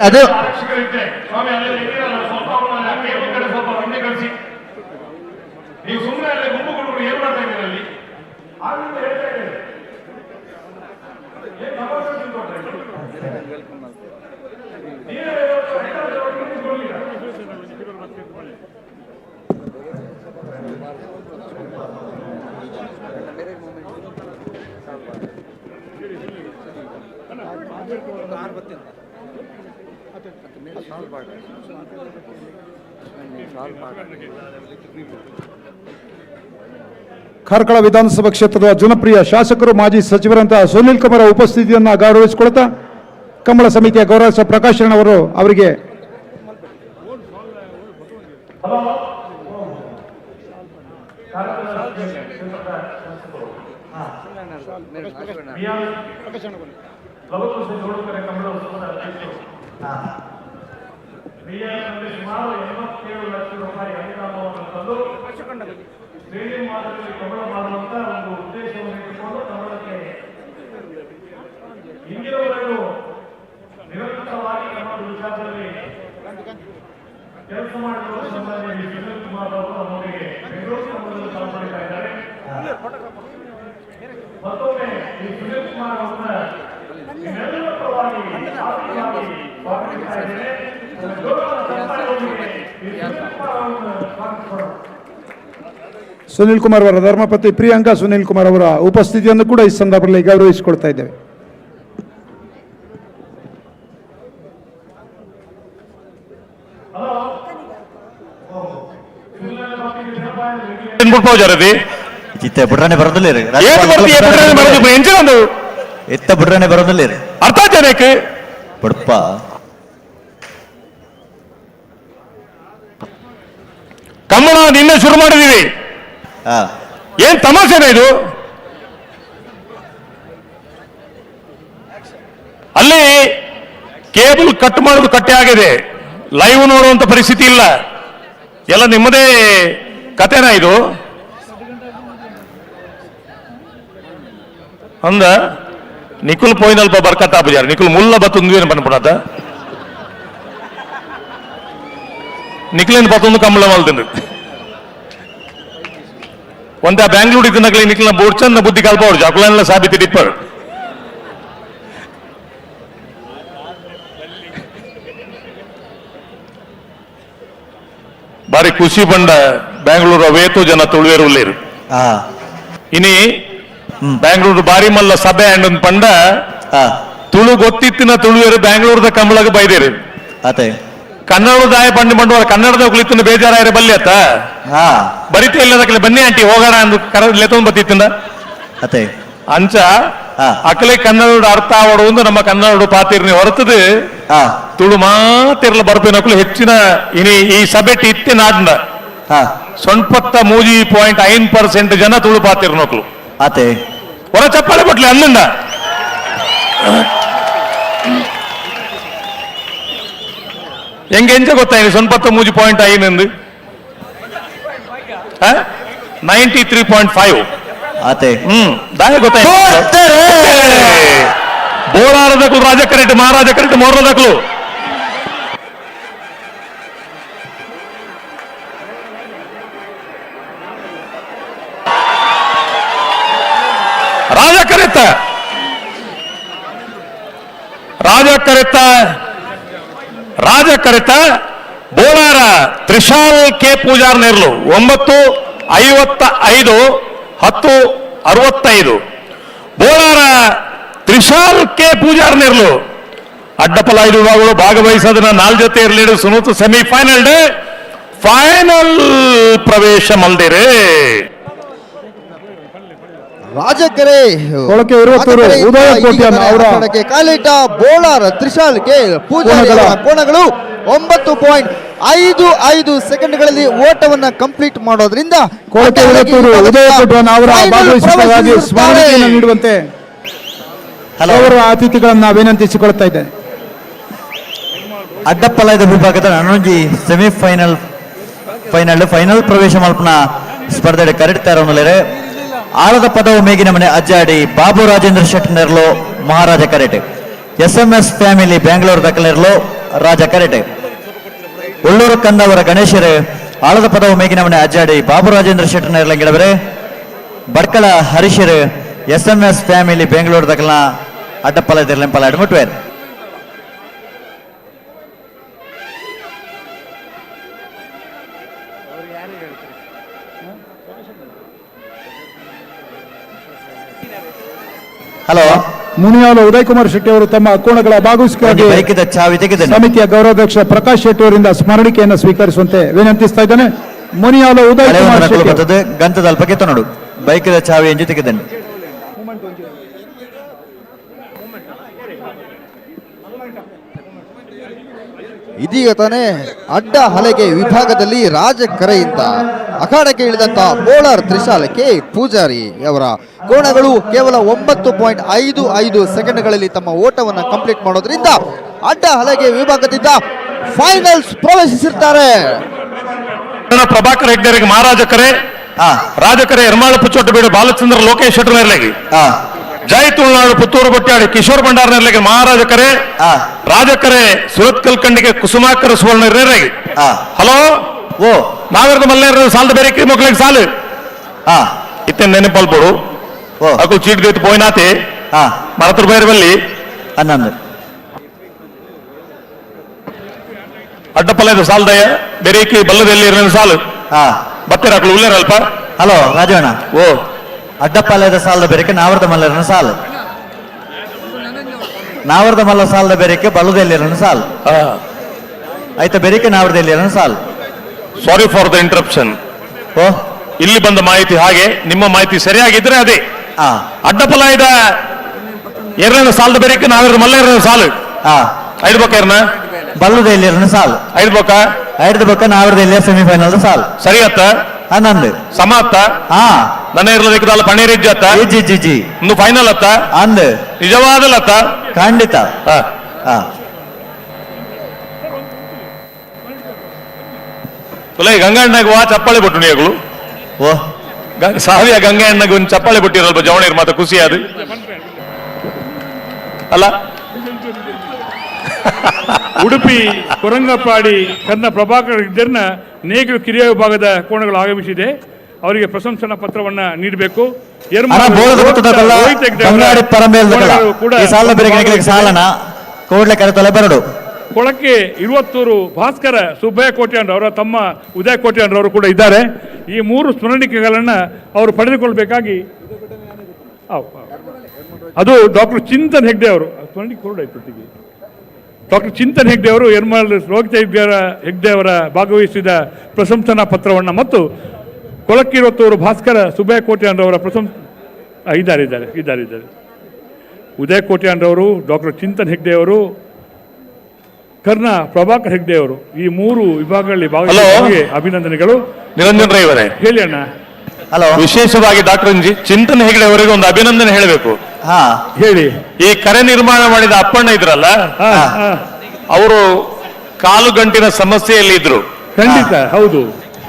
ಅದು ಸ್ವಾಮಿ ಅಲ್ಲೇ ಇದ್ದೀರಲ್ಲ, ಸ್ವಲ್ಪ ಅವರನ್ನ ಕೇಬಲ್ ಕಡೆ ಸ್ವಲ್ಪ ಹಿಂದೆ ಕಳಿಸಿ. ನೀವು ಸುಮ್ಮನೆ ಅಲ್ಲೇ ಗುಂಪು ಕೊಟ್ಟರು ಏನ್ ಮಾಡ್ತಾ ಇದ್ದೀರ ಅಲ್ಲಿ? ಆಗ್ಲಿಂದ ಹೇಳ್ತಾ ಇದ್ದೀರಿ. ಏನ್ ತಮಾಷೆ ತಿಳ್ಕೊಂಡ್ರೆ? ನೀವೇ ಕೊಡ್ಲಿಲ್ಲ. ಕಾರ್ಕಳ ವಿಧಾನಸಭಾ ಕ್ಷೇತ್ರದ ಜನಪ್ರಿಯ ಶಾಸಕರು ಮಾಜಿ ಸಚಿವರಂತಹ ಸುನೀಲ್ ಕುಮಾರ್ ಉಪಸ್ಥಿತಿಯನ್ನು ಗೌರವಿಸಿಕೊಳ್ತಾ ಕಂಬಳ ಸಮಿತಿಯ ಗೌರವ ಪ್ರಕಾಶ್ ಅವರು ಅವರಿಗೆ ಸುಮಾರು 87 ಲಕ್ಷ ರೂಪಾಯಿ ಅನುದಾನವನ್ನು ತಂದು ಸ್ಟೇಡಿಯಂ ಮಾದರಿಯಲ್ಲಿ ಕಮಲ ಮಾಡುವಂತ ಒಂದು ಉದ್ದೇಶವನ್ನು ಇಟ್ಟುಕೊಂಡು ಕಮಲಕ್ಕೆ ಇಂದಿನವರೆಗೂ ನಿರಂತರವಾಗಿ ಕಮಲದ ವಿಚಾರದಲ್ಲಿ ಕೆಲಸ ಮಾಡಿರುವ ಸನ್ಮಾನ್ಯ ಸುನೀಲ್ ಕುಮಾರ್ ಅವರು ನಮಗೆ ಬೆಂಗಳೂರು ಕಮಲದಲ್ಲಿ ಪಾಲ್ಗೊಳ್ತಾ ಇದ್ದಾರೆ. ಮತ್ತೊಮ್ಮೆ ಈ ಸುನೀಲ್ ಕುಮಾರ್ ಅವರನ್ನ ನಿಮ್ಮೆಲ್ಲರ ಪರವಾಗಿ ಸ್ವಾಗತಿಸ್ತಾ ಇದ್ದೇನೆ. ಸುನೀಲ್ ಕುಮಾರ್ ಅವರ ಧರ್ಮಪತ್ನಿ ಪ್ರಿಯಾಂಕಾ ಸುನೀಲ್ ಕುಮಾರ್ ಅವರ ಉಪಸ್ಥಿತಿಯನ್ನು ಕೂಡ ಈ ಸಂದರ್ಭದಲ್ಲಿ ಗೌರವಿಸಿಕೊಳ್ತಾ ಇದ್ದೇವೆ. ಇತ್ತ ಬಿಡ್ರಾನೆ ಬರೋದಿಲ್ಲ ರೀ ಎತ್ತ ಬಿಡ್ರಾನೆ ಬರೋದಿಲ್ಲ ರೀ ಅರ್ಥ ಜನಕ್ಕೆ ಬಡಪ್ಪ ಕಮ್ಮಣ ನಿನ್ನೆ ಶುರು ಮಾಡಿದೀವಿ. ಏನ್ ತಮಾಷೆನ ಇದು? ಅಲ್ಲಿ ಕೇಬಲ್ ಕಟ್ ಮಾಡೋದು ಕಟ್ಟೆ ಆಗಿದೆ, ಲೈವ್ ನೋಡುವಂತ ಪರಿಸ್ಥಿತಿ ಇಲ್ಲ. ಎಲ್ಲ ನಿಮ್ಮದೇ ಕತೆನಾ ಇದು? ಅಂದ ನಿಖುಲ್ ಪೋಯಿನಲ್ಪ ಬರ್ಕತ್ತಾ ಬಜಾರ್ ನಿಖುಲ್ ಮುಲ್ಲ ಬತ್ತೊಂದು ಪನ್ಪಡತ ನಿಖಿಲಿನ ಪತ್ತೊಂದು ಕಂಬಳ ಮಲ್ತೀನಿ ಒಂದ ಬ್ಯಾಂಗ್ಳೂರ್ ಇದ್ದ ನಕಲಿ ನಿಖಿಲ್ನ ಬೋರ್ಚನ್ನ ಬುದ್ಧಿ ಕಲ್ಪವ್ರು ಜಕುಲನ್ಲ ಸಾಬೀತಿ ಡಿಪ್ಪರ್ ಬಾರಿ ಖುಷಿ ಬಂಡ ಬ್ಯಾಂಗ್ಳೂರ್ ಅವೇತೋ ಜನ ತುಳುವೇರುಳ್ಳೇರು ಇನಿ ಬ್ಯಾಂಗ್ಳೂರು ಬಾರಿ ಮಲ್ಲ ಸಭೆ ಅಂಡ್ ಪಂಡ ತುಳು ಗೊತ್ತಿತ್ತಿನ ತುಳುವೇರು ಬ್ಯಾಂಗ್ಳೂರ್ದ ಕಂಬಳಗ ಬೈದೇರು ಅದೇ ಕನ್ನಡ ದಾಯ ಪಂಡು ಬಂಡವಾಳ ಕನ್ನಡದ ಕುಳಿತು ಬೇಜಾರಾಯ್ರೆ ಬಲ್ಲಿ ಅತ್ತ ಬರಿತೆ ಇಲ್ಲದಕ್ಕೆ ಬನ್ನಿ ಆಂಟಿ ಹೋಗೋಣ ಅಂದು ಲೆತ್ತೊಂದು ಬತ್ತಿತ್ತಿಂದ ಅದೇ ಅಂಚ ಅಕಲೆ ಕನ್ನಡ ಅರ್ಥ ಆವಡುವುದು ನಮ್ಮ ಕನ್ನಡ ಪಾತಿರ್ನಿ ಹೊರತದು ತುಳು ಮಾತಿರ್ಲ ಬರ್ಪೇನಕ್ಲು ಹೆಚ್ಚಿನ ಇನಿ ಈ ಸಭೆ ಇತ್ತೆ ನಾಡ್ನ 93.5% ಜನ ತುಳು ಪಾತಿರ್ನಕ್ಲು ಅದೇ ಹೊರ ಚಪ್ಪಾಳೆ ಕೊಟ್ಲಿ ಅನ್ನಂದ ಹೆಂಗೆ ಎಂಚ ಗೊತ್ತಾಯಿನಿ 93.5 93.5 ಅದೇ ದಾಯ ಗೊತ್ತಾಯ್ತು ಬೋಳಾರದಕ್ಲು ರಾಜ ಕರೆಕ್ಟ್ ಮಹಾರಾಜ ಕರೆಕ್ಟ್ ಮೋರ್ಲದಕ್ಲು ರಾಜ ಕರೆತ್ತ ರಾಜ ಕರೆತ್ತ ರಾಜ ಕರೆತ ಬೋಳಾರ ತ್ರಿಶಾಲ್ ಕೆ ಪೂಜಾರ್ ನೆರ್ಲು 9:55 10:65 ಬೋಳಾರ ತ್ರಿಶಾಲ್ ಕೆ ಪೂಜಾರ್ ನೆರ್ಲು ಅಡ್ಡಪಲ 5 ವಿಭಾಗಗಳು ಭಾಗವಹಿಸೋದನ್ನ 4 ಜೊತೆ ಇರಲಿ ಸುನೂತು ಸೆಮಿಫೈನಲ್ ಡೇ ಫೈನಲ್ ಪ್ರವೇಶ ಮಲ್ದಿರೆ ರಾಜಕೆರೆ ಕೊಳಕೆ ಇರುವತ್ತೂರು ಉದಯ ಕೋಟ್ಯಾನ್ ಅವರ ಕಾಲಿಟ್ಟ ಬೋಳಾರ ತ್ರಿಶಾಲ್ ಕೆ ಪೂಜಾರಿ ಕೋಣಗಳು 9.55 ಸೆಕೆಂಡ್ಗಳಲ್ಲಿ ಓಟವನ್ನ ಕಂಪ್ಲೀಟ್ ಮಾಡೋದ್ರಿಂದ ಕೊಳಕೆ ಇರುವತ್ತೂರು ಉದಯ ಕೋಟ್ಯಾನ್ ಅವರ ಭಾಗವಹಿಸುವುದಕ್ಕಾಗಿ ಸ್ಮರಣೆಯನ್ನು ನೀಡುವಂತೆ ಹಲವಾರು ಅತಿಥಿಗಳನ್ನ ವಿನಂತಿಸಿಕೊಳ್ತಾ ಇದ್ದೇನೆ. ಅಡ್ಡಪ್ಪಲಾಯದ ವಿಭಾಗದ ನನೊಂಜಿ ಸೆಮಿಫೈನಲ್ ಫೈನಲ್ ಪ್ರವೇಶ ಮಲ್ಪನ ಸ್ಪರ್ಧೆ ಕರೆಡ್ತಾ ಇರೋನಲ್ಲೇ ಆಳದ ಪದವು ಮೇಗಿನ ಮನೆ ಅಜ್ಜಾಡಿ ಬಾಬು ರಾಜೇಂದ್ರ ಶೆಟ್ಟಿ ನೆರ್ಲು ಮಹಾರಾಜ ಕರೆಟ್ SMS ಫ್ಯಾಮಿಲಿ ಬೆಂಗಳೂರು ದಕ್ಕಲಿರ್ಲು ರಾಜ ಕರೆಟೆ. ಉಳ್ಳೂರು ಕಂದವರ ಗಣೇಶರು ಆಳದ ಪದವು ಮೇಗಿನ ಮನೆ ಅಜ್ಜಾಡಿ ಬಾಬು ರಾಜೇಂದ್ರ ಶೆಟ್ಟರ್ನ ಇರಲಂಗಿಡವರೆ ಬಡ್ಕಳ ಹರೀಶರು SMS ಫ್ಯಾಮಿಲಿ ಬೆಂಗಳೂರು ದಕ್ಕಲ ಅಡ್ಡಪ್ಪಲ ಇದಿರ್ಲೆಂಪಲ ಅಡ್ಮಿಟ್ವೇರ್. ಹಲೋ, ಮುನಿಯಾಲು ಉದಯ್ ಕುಮಾರ್ ಶೆಟ್ಟಿ ಅವರು ತಮ್ಮ ಕೋಣಗಳ ಭಾಗವಹಿಸಿಕೆಗಾಗಿ ಬೈಕಿದ ಚಾವಿ ತೆಗೆದ ಸಮಿತಿಯ ಗೌರವಾಧ್ಯಕ್ಷ ಪ್ರಕಾಶ್ ಶೆಟ್ಟಿ ಅವರಿಂದ ಸ್ಮರಣಿಕೆಯನ್ನು ಸ್ವೀಕರಿಸುವಂತೆ ವಿನಂತಿಸ್ತಾ ಇದ್ದಾನೆ. ಮುನಿಯಾಲು ಉದಯ್ ಕುಮಾರ್ ಶೆಟ್ಟಿ ಬರ್ತದೆ ಗಂತದ ಅಲ್ಪಕ್ಕೆ ನೋಡು ಬೈಕಿದ ಚಾವಿ ಎಂಜಿ ತೆಗೆದನು. ಇದೀಗ ತಾನೇ ಅಡ್ಡ ಹಲಗೆ ವಿಭಾಗದಲ್ಲಿ ರಾಜಕರೆಯಿಂದ ಅಖಾಡಕ್ಕೆ ಇಳಿದಂತ ಬೋಳರ್ ತ್ರಿಶಾಲ್ ಕೆ ಪೂಜಾರಿ ಅವರ ಕೋಣಗಳು ಕೇವಲ 9.55 ಸೆಕೆಂಡ್ಗಳಲ್ಲಿ ತಮ್ಮ ಓಟವನ್ನು ಕಂಪ್ಲೀಟ್ ಮಾಡೋದ್ರಿಂದ ಅಡ್ಡ ಹಲಗೆ ವಿಭಾಗದಿಂದ ಫೈನಲ್ಸ್ ಪ್ರವೇಶಿಸಿರ್ತಾರೆ. ಪ್ರಭಾಕರ್ ಹೆಗ್ಡೆರಿಗೆ ಮಹಾರಾಜಕರೆ ರಾಜಕರೆ ಎರ್ಮಾಳು ಪುಚ್ಚೊಟ್ಟು ಬೀಡು ಬಾಲಚಂದ್ರ ಲೋಕೇಶ್ ಶೆಟ್ಟರ್ ನೆರಲೆಗಿ ಜೈ ತುಳುನಾಡು ಪುತ್ತೂರು ಬೊಟ್ಟಾಡಿ ಕಿಶೋರ್ ಭಂಡಾರ ನೆರಲೆಗಿ ಮಹಾರಾಜಕರೆ ರಾಜಕರೆ ಸುರತ್ ಕಲ್ಕಂಡಿಗೆ ಕುಸುಮಾಕರ ಸುವರ್ಣ ನೆರಲೆಗಿ. ಹಲೋ ಓ ನಾವಿರದ ಮಲ್ಲೇರ ಸಾಲದ ಬೇರೆ ಮಕ್ಕಳಿಗೆ ಸಾಲು ಇತ್ತೆ ನೆನಪಲ್ಪಡು ಅಕು ಚೀಟ್ ದೇತು ಪೋಯ್ನಾತೆ ಮರತ್ರ ಬೇರೆ ಬಲ್ಲಿ ಹನ್ನೊಂದು ಅಡ್ಡಪಲ್ಲದ ಸಾಲದಯ ಬೆರೇಕಿ ಬಲ್ಲದಲ್ಲಿ ಇರೋ ಸಾಲು ಬತ್ತರ ಅಕ್ಕಳು ಉಳ್ಳೇರ ಅಲ್ಪ. ಹಲೋ ರಾಜವಣ್ಣ, ಓ ಅಡ್ಡಪಾಲಯದ ಸಾಲದ ಬೇರೆಕೆ ನಾವರದ ಮಲ್ಲರನ ಸಾಲು, ನಾವರದ ಮಲ್ಲ ಸಾಲದ ಬೇರೆಕೆ ಬಲ್ಲದಲ್ಲಿರನ ಸಾಲು ಆಯ್ತಾ, ಬೇರೆಕೆ ನಾವರದಲ್ಲಿರನ ಸಾಲು. Sorry for the interruption. ಓ ಇಲ್ಲಿ ಬಂದ ಮಾಹಿತಿ ಹಾಗೆ, ನಿಮ್ಮ ಮಾಹಿತಿ ಸರಿಯಾಗಿದ್ರೆ ಅದೇ ಅಡ್ಡಪಲಾಯದ ಎರಡನೇ ಸಾಲದ ಬೇರೆಕೆ ನಾವರದ ಮಲ್ಲ ಸಾಲು ಐದು ಬೊಕ್ಕ ಬಲ್ಲದಲ್ಲಿರನ ಸಾಲು ಐದು ಬೊಕ್ಕ ನಾವರದಲ್ಲಿ ಸೆಮಿಫೈನಲ್ ಸಾಲು ಸರಿ ಅತ್ತ ಹನ್ನೊಂದು ಸಮ ಅತ್ತ ನನ್ನ ಇರಲಿಕ್ಕೆ ಪಣೇರ್ ಇಜ್ಜತ್ತ ಜಿ ಒಂದು ಫೈನಲ್ ಅತ್ತ ಅಂದ್ ನಿಜವಾದಲ್ಲ ಅತ್ತ ಖಂಡಿತ. ತುಲೈ ಗಂಗಾ ಅಣ್ಣಗೆ ವಾ ಚಪ್ಪಾಳೆ ಬಿಟ್ಟು ನೀಗಳು ಓ ಸಾವಿಯ ಗಂಗಾ ಅಣ್ಣಗೆ ಒಂದು ಚಪ್ಪಾಳೆ ಬಿಟ್ಟಿರಲ್ಪ ಜವಣೀರ್ ಮಾತ್ರ ಖುಷಿ ಅದು ಅಲ್ಲ. ಉಡುಪಿ ಕೊರಂಗಪಾಡಿ ಕನ್ನ ಪ್ರಭಾಕರ್ ಇದ್ದರ್ನ ನೇಗಿಲು ಕಿರಿಯ ವಿಭಾಗದ ಕೋಣಗಳು ಆಗಮಿಸಿದೆ. ಅವರಿಗೆ ಪ್ರಶಂಸನಾ ಪತ್ರವನ್ನ ನೀಡಬೇಕು. ಸಾಲನ ಕೂಡಲೇ ಕರೆತಲೆ ಬರಡು. ಕೊಳಕ್ಕೆ ಇರುವತ್ತೂರು ಭಾಸ್ಕರ ಸುಬ್ಬಯ್ಯ ಕೋಟ್ಯಾನ್ರವರ ತಮ್ಮ ಉದಯ ಕೋಟ್ಯಾನ್ರವರು ಕೂಡ ಇದ್ದಾರೆ. ಈ ಮೂರು ಸ್ಮರಣಿಕೆಗಳನ್ನ ಅವರು ಪಡೆದುಕೊಳ್ಬೇಕಾಗಿ ಅದು ಡಾಕ್ಟರ್ ಚಿಂತನ್ ಹೆಗ್ಡೆ ಅವರು ಡಾಕ್ಟರ್ ಚಿಂತನ್ ಹೆಗ್ಡೆ ಅವರು ಯರ್ಮಲ್ ರೋಹಿತ ಹೆಗ್ಡೆ ಅವರ ಭಾಗವಹಿಸಿದ ಪ್ರಶಂಸನಾ ಪತ್ರವನ್ನು ಮತ್ತು ಕೊಳಕ್ಕಿರುವತ್ತೂರು ಭಾಸ್ಕರ ಸುಬ್ಬಯ್ಯ ಕೋಟ್ಯಾನ್ರವರ ಇದ್ದಾರೆ ಉದಯ ಕೋಟ್ಯಾನ್ರವರು, ಡಾಕ್ಟರ್ ಚಿಂತನ್ ಹೆಗ್ಡೆ ಅವರು, ಕರ್ನ ಪ್ರಭಾಕರ್ ಹೆಗ್ಡೆ ಅವರು, ಈ ಮೂರು ವಿಭಾಗಗಳಲ್ಲಿ ಭಾಗವಹಿಸಿ ಅಭಿನಂದನೆಗಳು. ನಿರಂಜನ್ ರೈ ಅವರೇ ಹೇಳಿ ಅಣ್ಣ. ಹಲೋ, ವಿಶೇಷವಾಗಿ ಡಾಕ್ಟರ್ ಚಿಂತನ್ ಹೆಗ್ಡೆ ಅವರಿಗೆ ಒಂದು ಅಭಿನಂದನೆ ಹೇಳಬೇಕು. ಹೇಳಿ. ಈ ಕರೆ ನಿರ್ಮಾಣ ಮಾಡಿದ ಅಪ್ಪಣ್ಣ ಇದ್ರಲ್ಲ, ಅವರು ಕಾಲು ಗಂಟಿನ ಸಮಸ್ಯೆಯಲ್ಲಿ ಇದ್ರು. ಖಂಡಿತ ಹೌದು.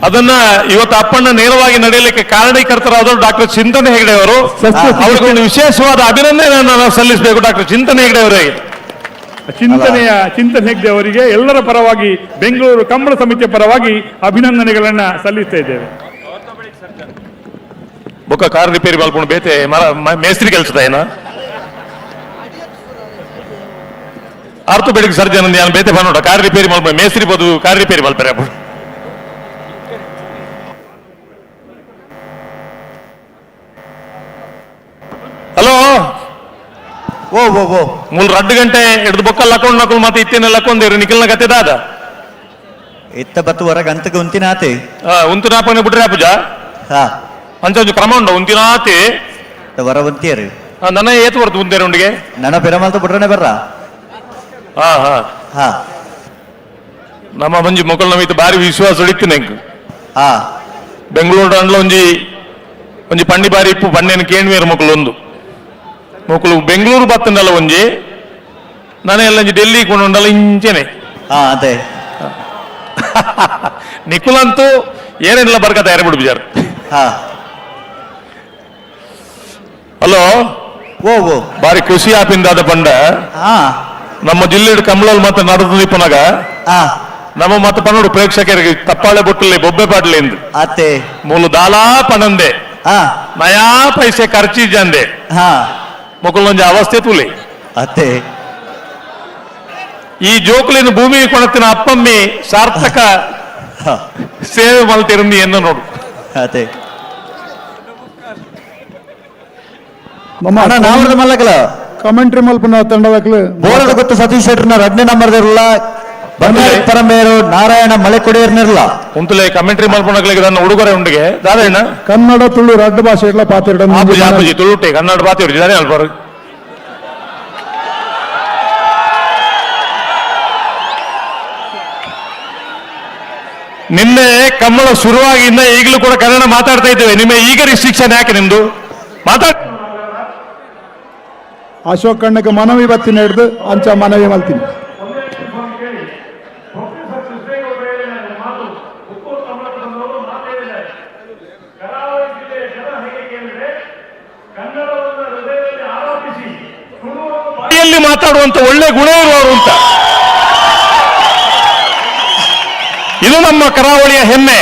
ಅದನ್ನ ಇವತ್ತು ಅಪ್ಪಣ್ಣ ನೇರವಾಗಿ ನಡೆಯಲಿಕ್ಕೆ ಕಾರಣೀಕರ್ತರಾದವರು ಡಾಕ್ಟರ್ ಚಿಂತನ್ ಹೆಗ್ಡೆ ಅವರು. ಅವರಿಗೆ ಒಂದು ವಿಶೇಷವಾದ ಅಭಿನಂದನೆಯನ್ನು ನಾವು ಸಲ್ಲಿಸಬೇಕು ಡಾಕ್ಟರ್ ಚಿಂತನ್ ಹೆಗ್ಡೆ ಅವರಿಗೆ. ಚಿಂತನ್ ಹೆಗ್ಡೆ ಅವರಿಗೆ ಎಲ್ಲರ ಪರವಾಗಿ, ಬೆಂಗಳೂರು ಕಂಬಳ ಸಮಿತಿಯ ಪರವಾಗಿ ಅಭಿನಂದನೆಗಳನ್ನ ಸಲ್ಲಿಸ್ತಾ ಇದ್ದೇವೆ. ಬೊಕ್ಕ ಕಾರ್ ರಿಪೇರಿ ಮಲ್ಕೊಂಡು ಬೇತೆ ಮೇಸ್ತ್ರಿ ಕೆಲಸದ ಏನ ಆರ್ಥೋಪೆಡಿಕ್ ಸರ್ಜನ್ ನಾನು ಬೇತೆ ಬಂದೋಡ ಕಾರ್ ರಿಪೇರಿ ಮಲ್ಪ ಮೇಸ್ತ್ರಿ ಬೋದು ಕಾರ್ ರಿಪೇರಿ ಮಲ್ಪರೆ. ಹಲೋ ಓ ಓ ಓ ಮೂಲ್ 2 ಗಂಟೆ ಹಿಡಿದು ಬೊಕ್ಕಲ್ಲಿ ಹಾಕೊಂಡು ನಕಲು ಮತ್ತೆ ಇತ್ತೇನೆಲ್ಲ ಹಾಕೊಂಡಿರಿ ನಿಖಿಲ್ನ ಗತ್ತೆದಾದ ಇತ್ತ ಬತ್ತು ಹೊರಗೆ ಅಂತಕ್ಕೆ ಉಂತಿನಾತಿ ಉಂತಿನಾಪನೆ ಬಿಟ್ರೆ ಪೂಜ ಅಂಚ ಕ್ರಮ ಉಂಡ ಉಂತಿನಾತಿ ಹೊರ ಉಂತಿಯರು ನನ್ನ ಏತು ಬರ್ತು ಉಂತೇರು ಉಂಡಿಗೆ ನನ್ನ ಪೆರಮಲ್ತ ಬಿಟ್ರೆ ಬರ್ರ. ನಮ್ಮ ಮಂಜಿ ಮೊಕಲ್ ನಮಿತ್ ಬಾರಿ ವಿಶ್ವಾಸ ಉಳಿತು ನಂಗೆ. ಬೆಂಗಳೂರು ಅಂಡ್ಲ ಒಂಜಿ ಪಂಡಿ ಬಾರಿ ಇಪ್ಪು ಪಂಡೇನು ಕೇಣ್ವೇರು ಮೊಕಲು ಒಂದು ಮೊಕಲು ಬೆಂಗಳೂರು ಬತ್ತಂಡಲ್ಲ ಒಂಜಿ ನಾನೇ ಎಲ್ಲ ಡೆಲ್ಲಿ ಕೊಂಡಲ್ಲ ಇಂಚೆನೆ ಅದೇ ನಿಖುಲಂತೂ ಏನೆಲ್ಲ ಬರ್ಕತ್ತ ಯಾರು ಬಿಡು ಬಿಜಾರ್. ಹಲೋ ಓ ಓ ಬಾರಿ ಖುಷಿ ಆಪಿಂದಾದ ಪಂಡ ನಮ್ಮ ಜಿಲ್ಲೆ ಕಮಲಲ್ಲಿ ಮತ್ತೆ ನಡೆದು ಪುನಗ ನಮ್ಮ ಮತ್ತೆ ಪನ್ನೋಡು ಪ್ರೇಕ್ಷಕರಿಗೆ ತಪ್ಪಾಳೆ ಬೊಟ್ಟಲ್ಲಿ ಬೊಬ್ಬೆ ಪಾಡ್ಲಿಂದ ಅತ್ತೆ ಮೂಲು ದಾಲಾ ಪಣಂದೆ ನಯಾ ಪೈಸೆ ಖರ್ಚಿ ಜಂದೆ ಮೊಕಲೊಂಜಿ ಅವಸ್ಥೆ ತುಲಿ ಅತ್ತೆ ಈ ಜೋಕುಲಿನ ಭೂಮಿ ಕೊಣತಿನ ಅಪ್ಪಮ್ಮಿ ಸಾರ್ಥಕ ಸೇವೆ ಮಲ್ತಿರಂದಿ ಎನ್ನು ನೋಡು ಅತ್ತೆ ನಮ್ಮ ನಾವರದ ಮಲ್ಲಕಲ ಕಮೆಂಟ್ರಿ ಮಲ್ಪನ ತಂಡವಾಗ್ಲು ಬೋರದ ಗೊತ್ತು ಸತೀಶ್ ಶೆಟ್ಟರ್ನ 2ನೇ ನಂಬರ್ ಇರಲ್ಲ ಬಂಗಾಳಿ ಪರಮೇರು ನಾರಾಯಣ ಮಲೆಕೊಡಿಯರ್ನಿರಲ್ಲ ಕುಂತಲೆ ಕಮೆಂಟ್ರಿ ಮಲ್ಪಣಗಳಿಗೆ ನನ್ನ ಉಡುಗೊರೆ ಉಂಡಿಗೆ ದಾದಣ್ಣ ಕನ್ನಡ ತುಳು ರಡ್ಡು ಭಾಷೆಗಳ ಪಾತ್ರ ಆಪುಜಿ ತುಳುಟೆ ಕನ್ನಡ ಪಾತಿ ದಾರೆ ಅಲ್ಬಾರು ನಿನ್ನೆ ಕಮ್ಮಳ ಶುರುವಾಗಿಂದ ಈಗಲೂ ಕೂಡ ಕನ್ನಡ ಮಾತಾಡ್ತಾ ಇದ್ದೇವೆ ನಿಮ್ಮ ಈಗ ರಿಸ್ಟ್ರಿಕ್ಷನ್ ಯಾಕೆ ನಿಮ್ದು ಮಾತಾಡ್ ಅಶೋಕ್ ಕಣ್ಣಕ್ಕೆ ಮನವಿ ಬತ್ತಿನ ಹಿಡ್ದು ಅಂಚ ಮನವಿ ಮಲ್ತೀನಿ ಮಾತಾಡುವಂತ ಒಳ್ಳೆ ಗುಣ ಇರುವವರು ಅಂತ ಇದು ನಮ್ಮ ಕರಾವಳಿಯ ಹೆಮ್ಮೆ.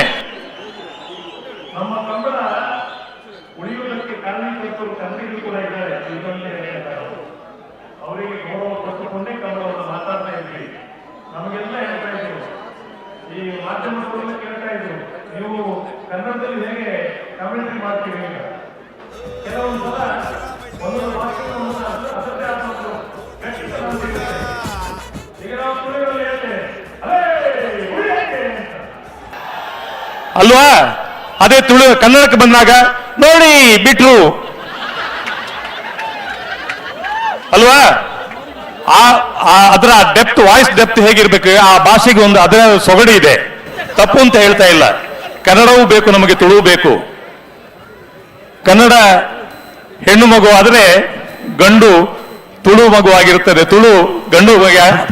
ಅಲ್ವಾ? ಅದೇ ಕನ್ನಡಕ್ಕೆ ಬಂದಾಗ ನೋಡಿ ಬಿಟ್ರು ಅಲ್ವಾ? ಅದರ ಡೆಪ್ತ್, ವಾಯ್ಸ್ ಡೆಪ್ತ್ ಹೇಗಿರ್ಬೇಕು, ಆ ಭಾಷೆಗೆ ಒಂದು ಅದರ ಸೊಗಡಿ ಇದೆ. ತಪ್ಪು ಅಂತ ಹೇಳ್ತಾ ಇಲ್ಲ. ಕನ್ನಡವೂ ಬೇಕು ನಮಗೆ, ತುಳು ಬೇಕು. ಕನ್ನಡ ಹೆಣ್ಣು ಮಗು ಆದರೆ ಗಂಡು ತುಳು ಮಗು ಆಗಿರುತ್ತದೆ, ತುಳು ಗಂಡು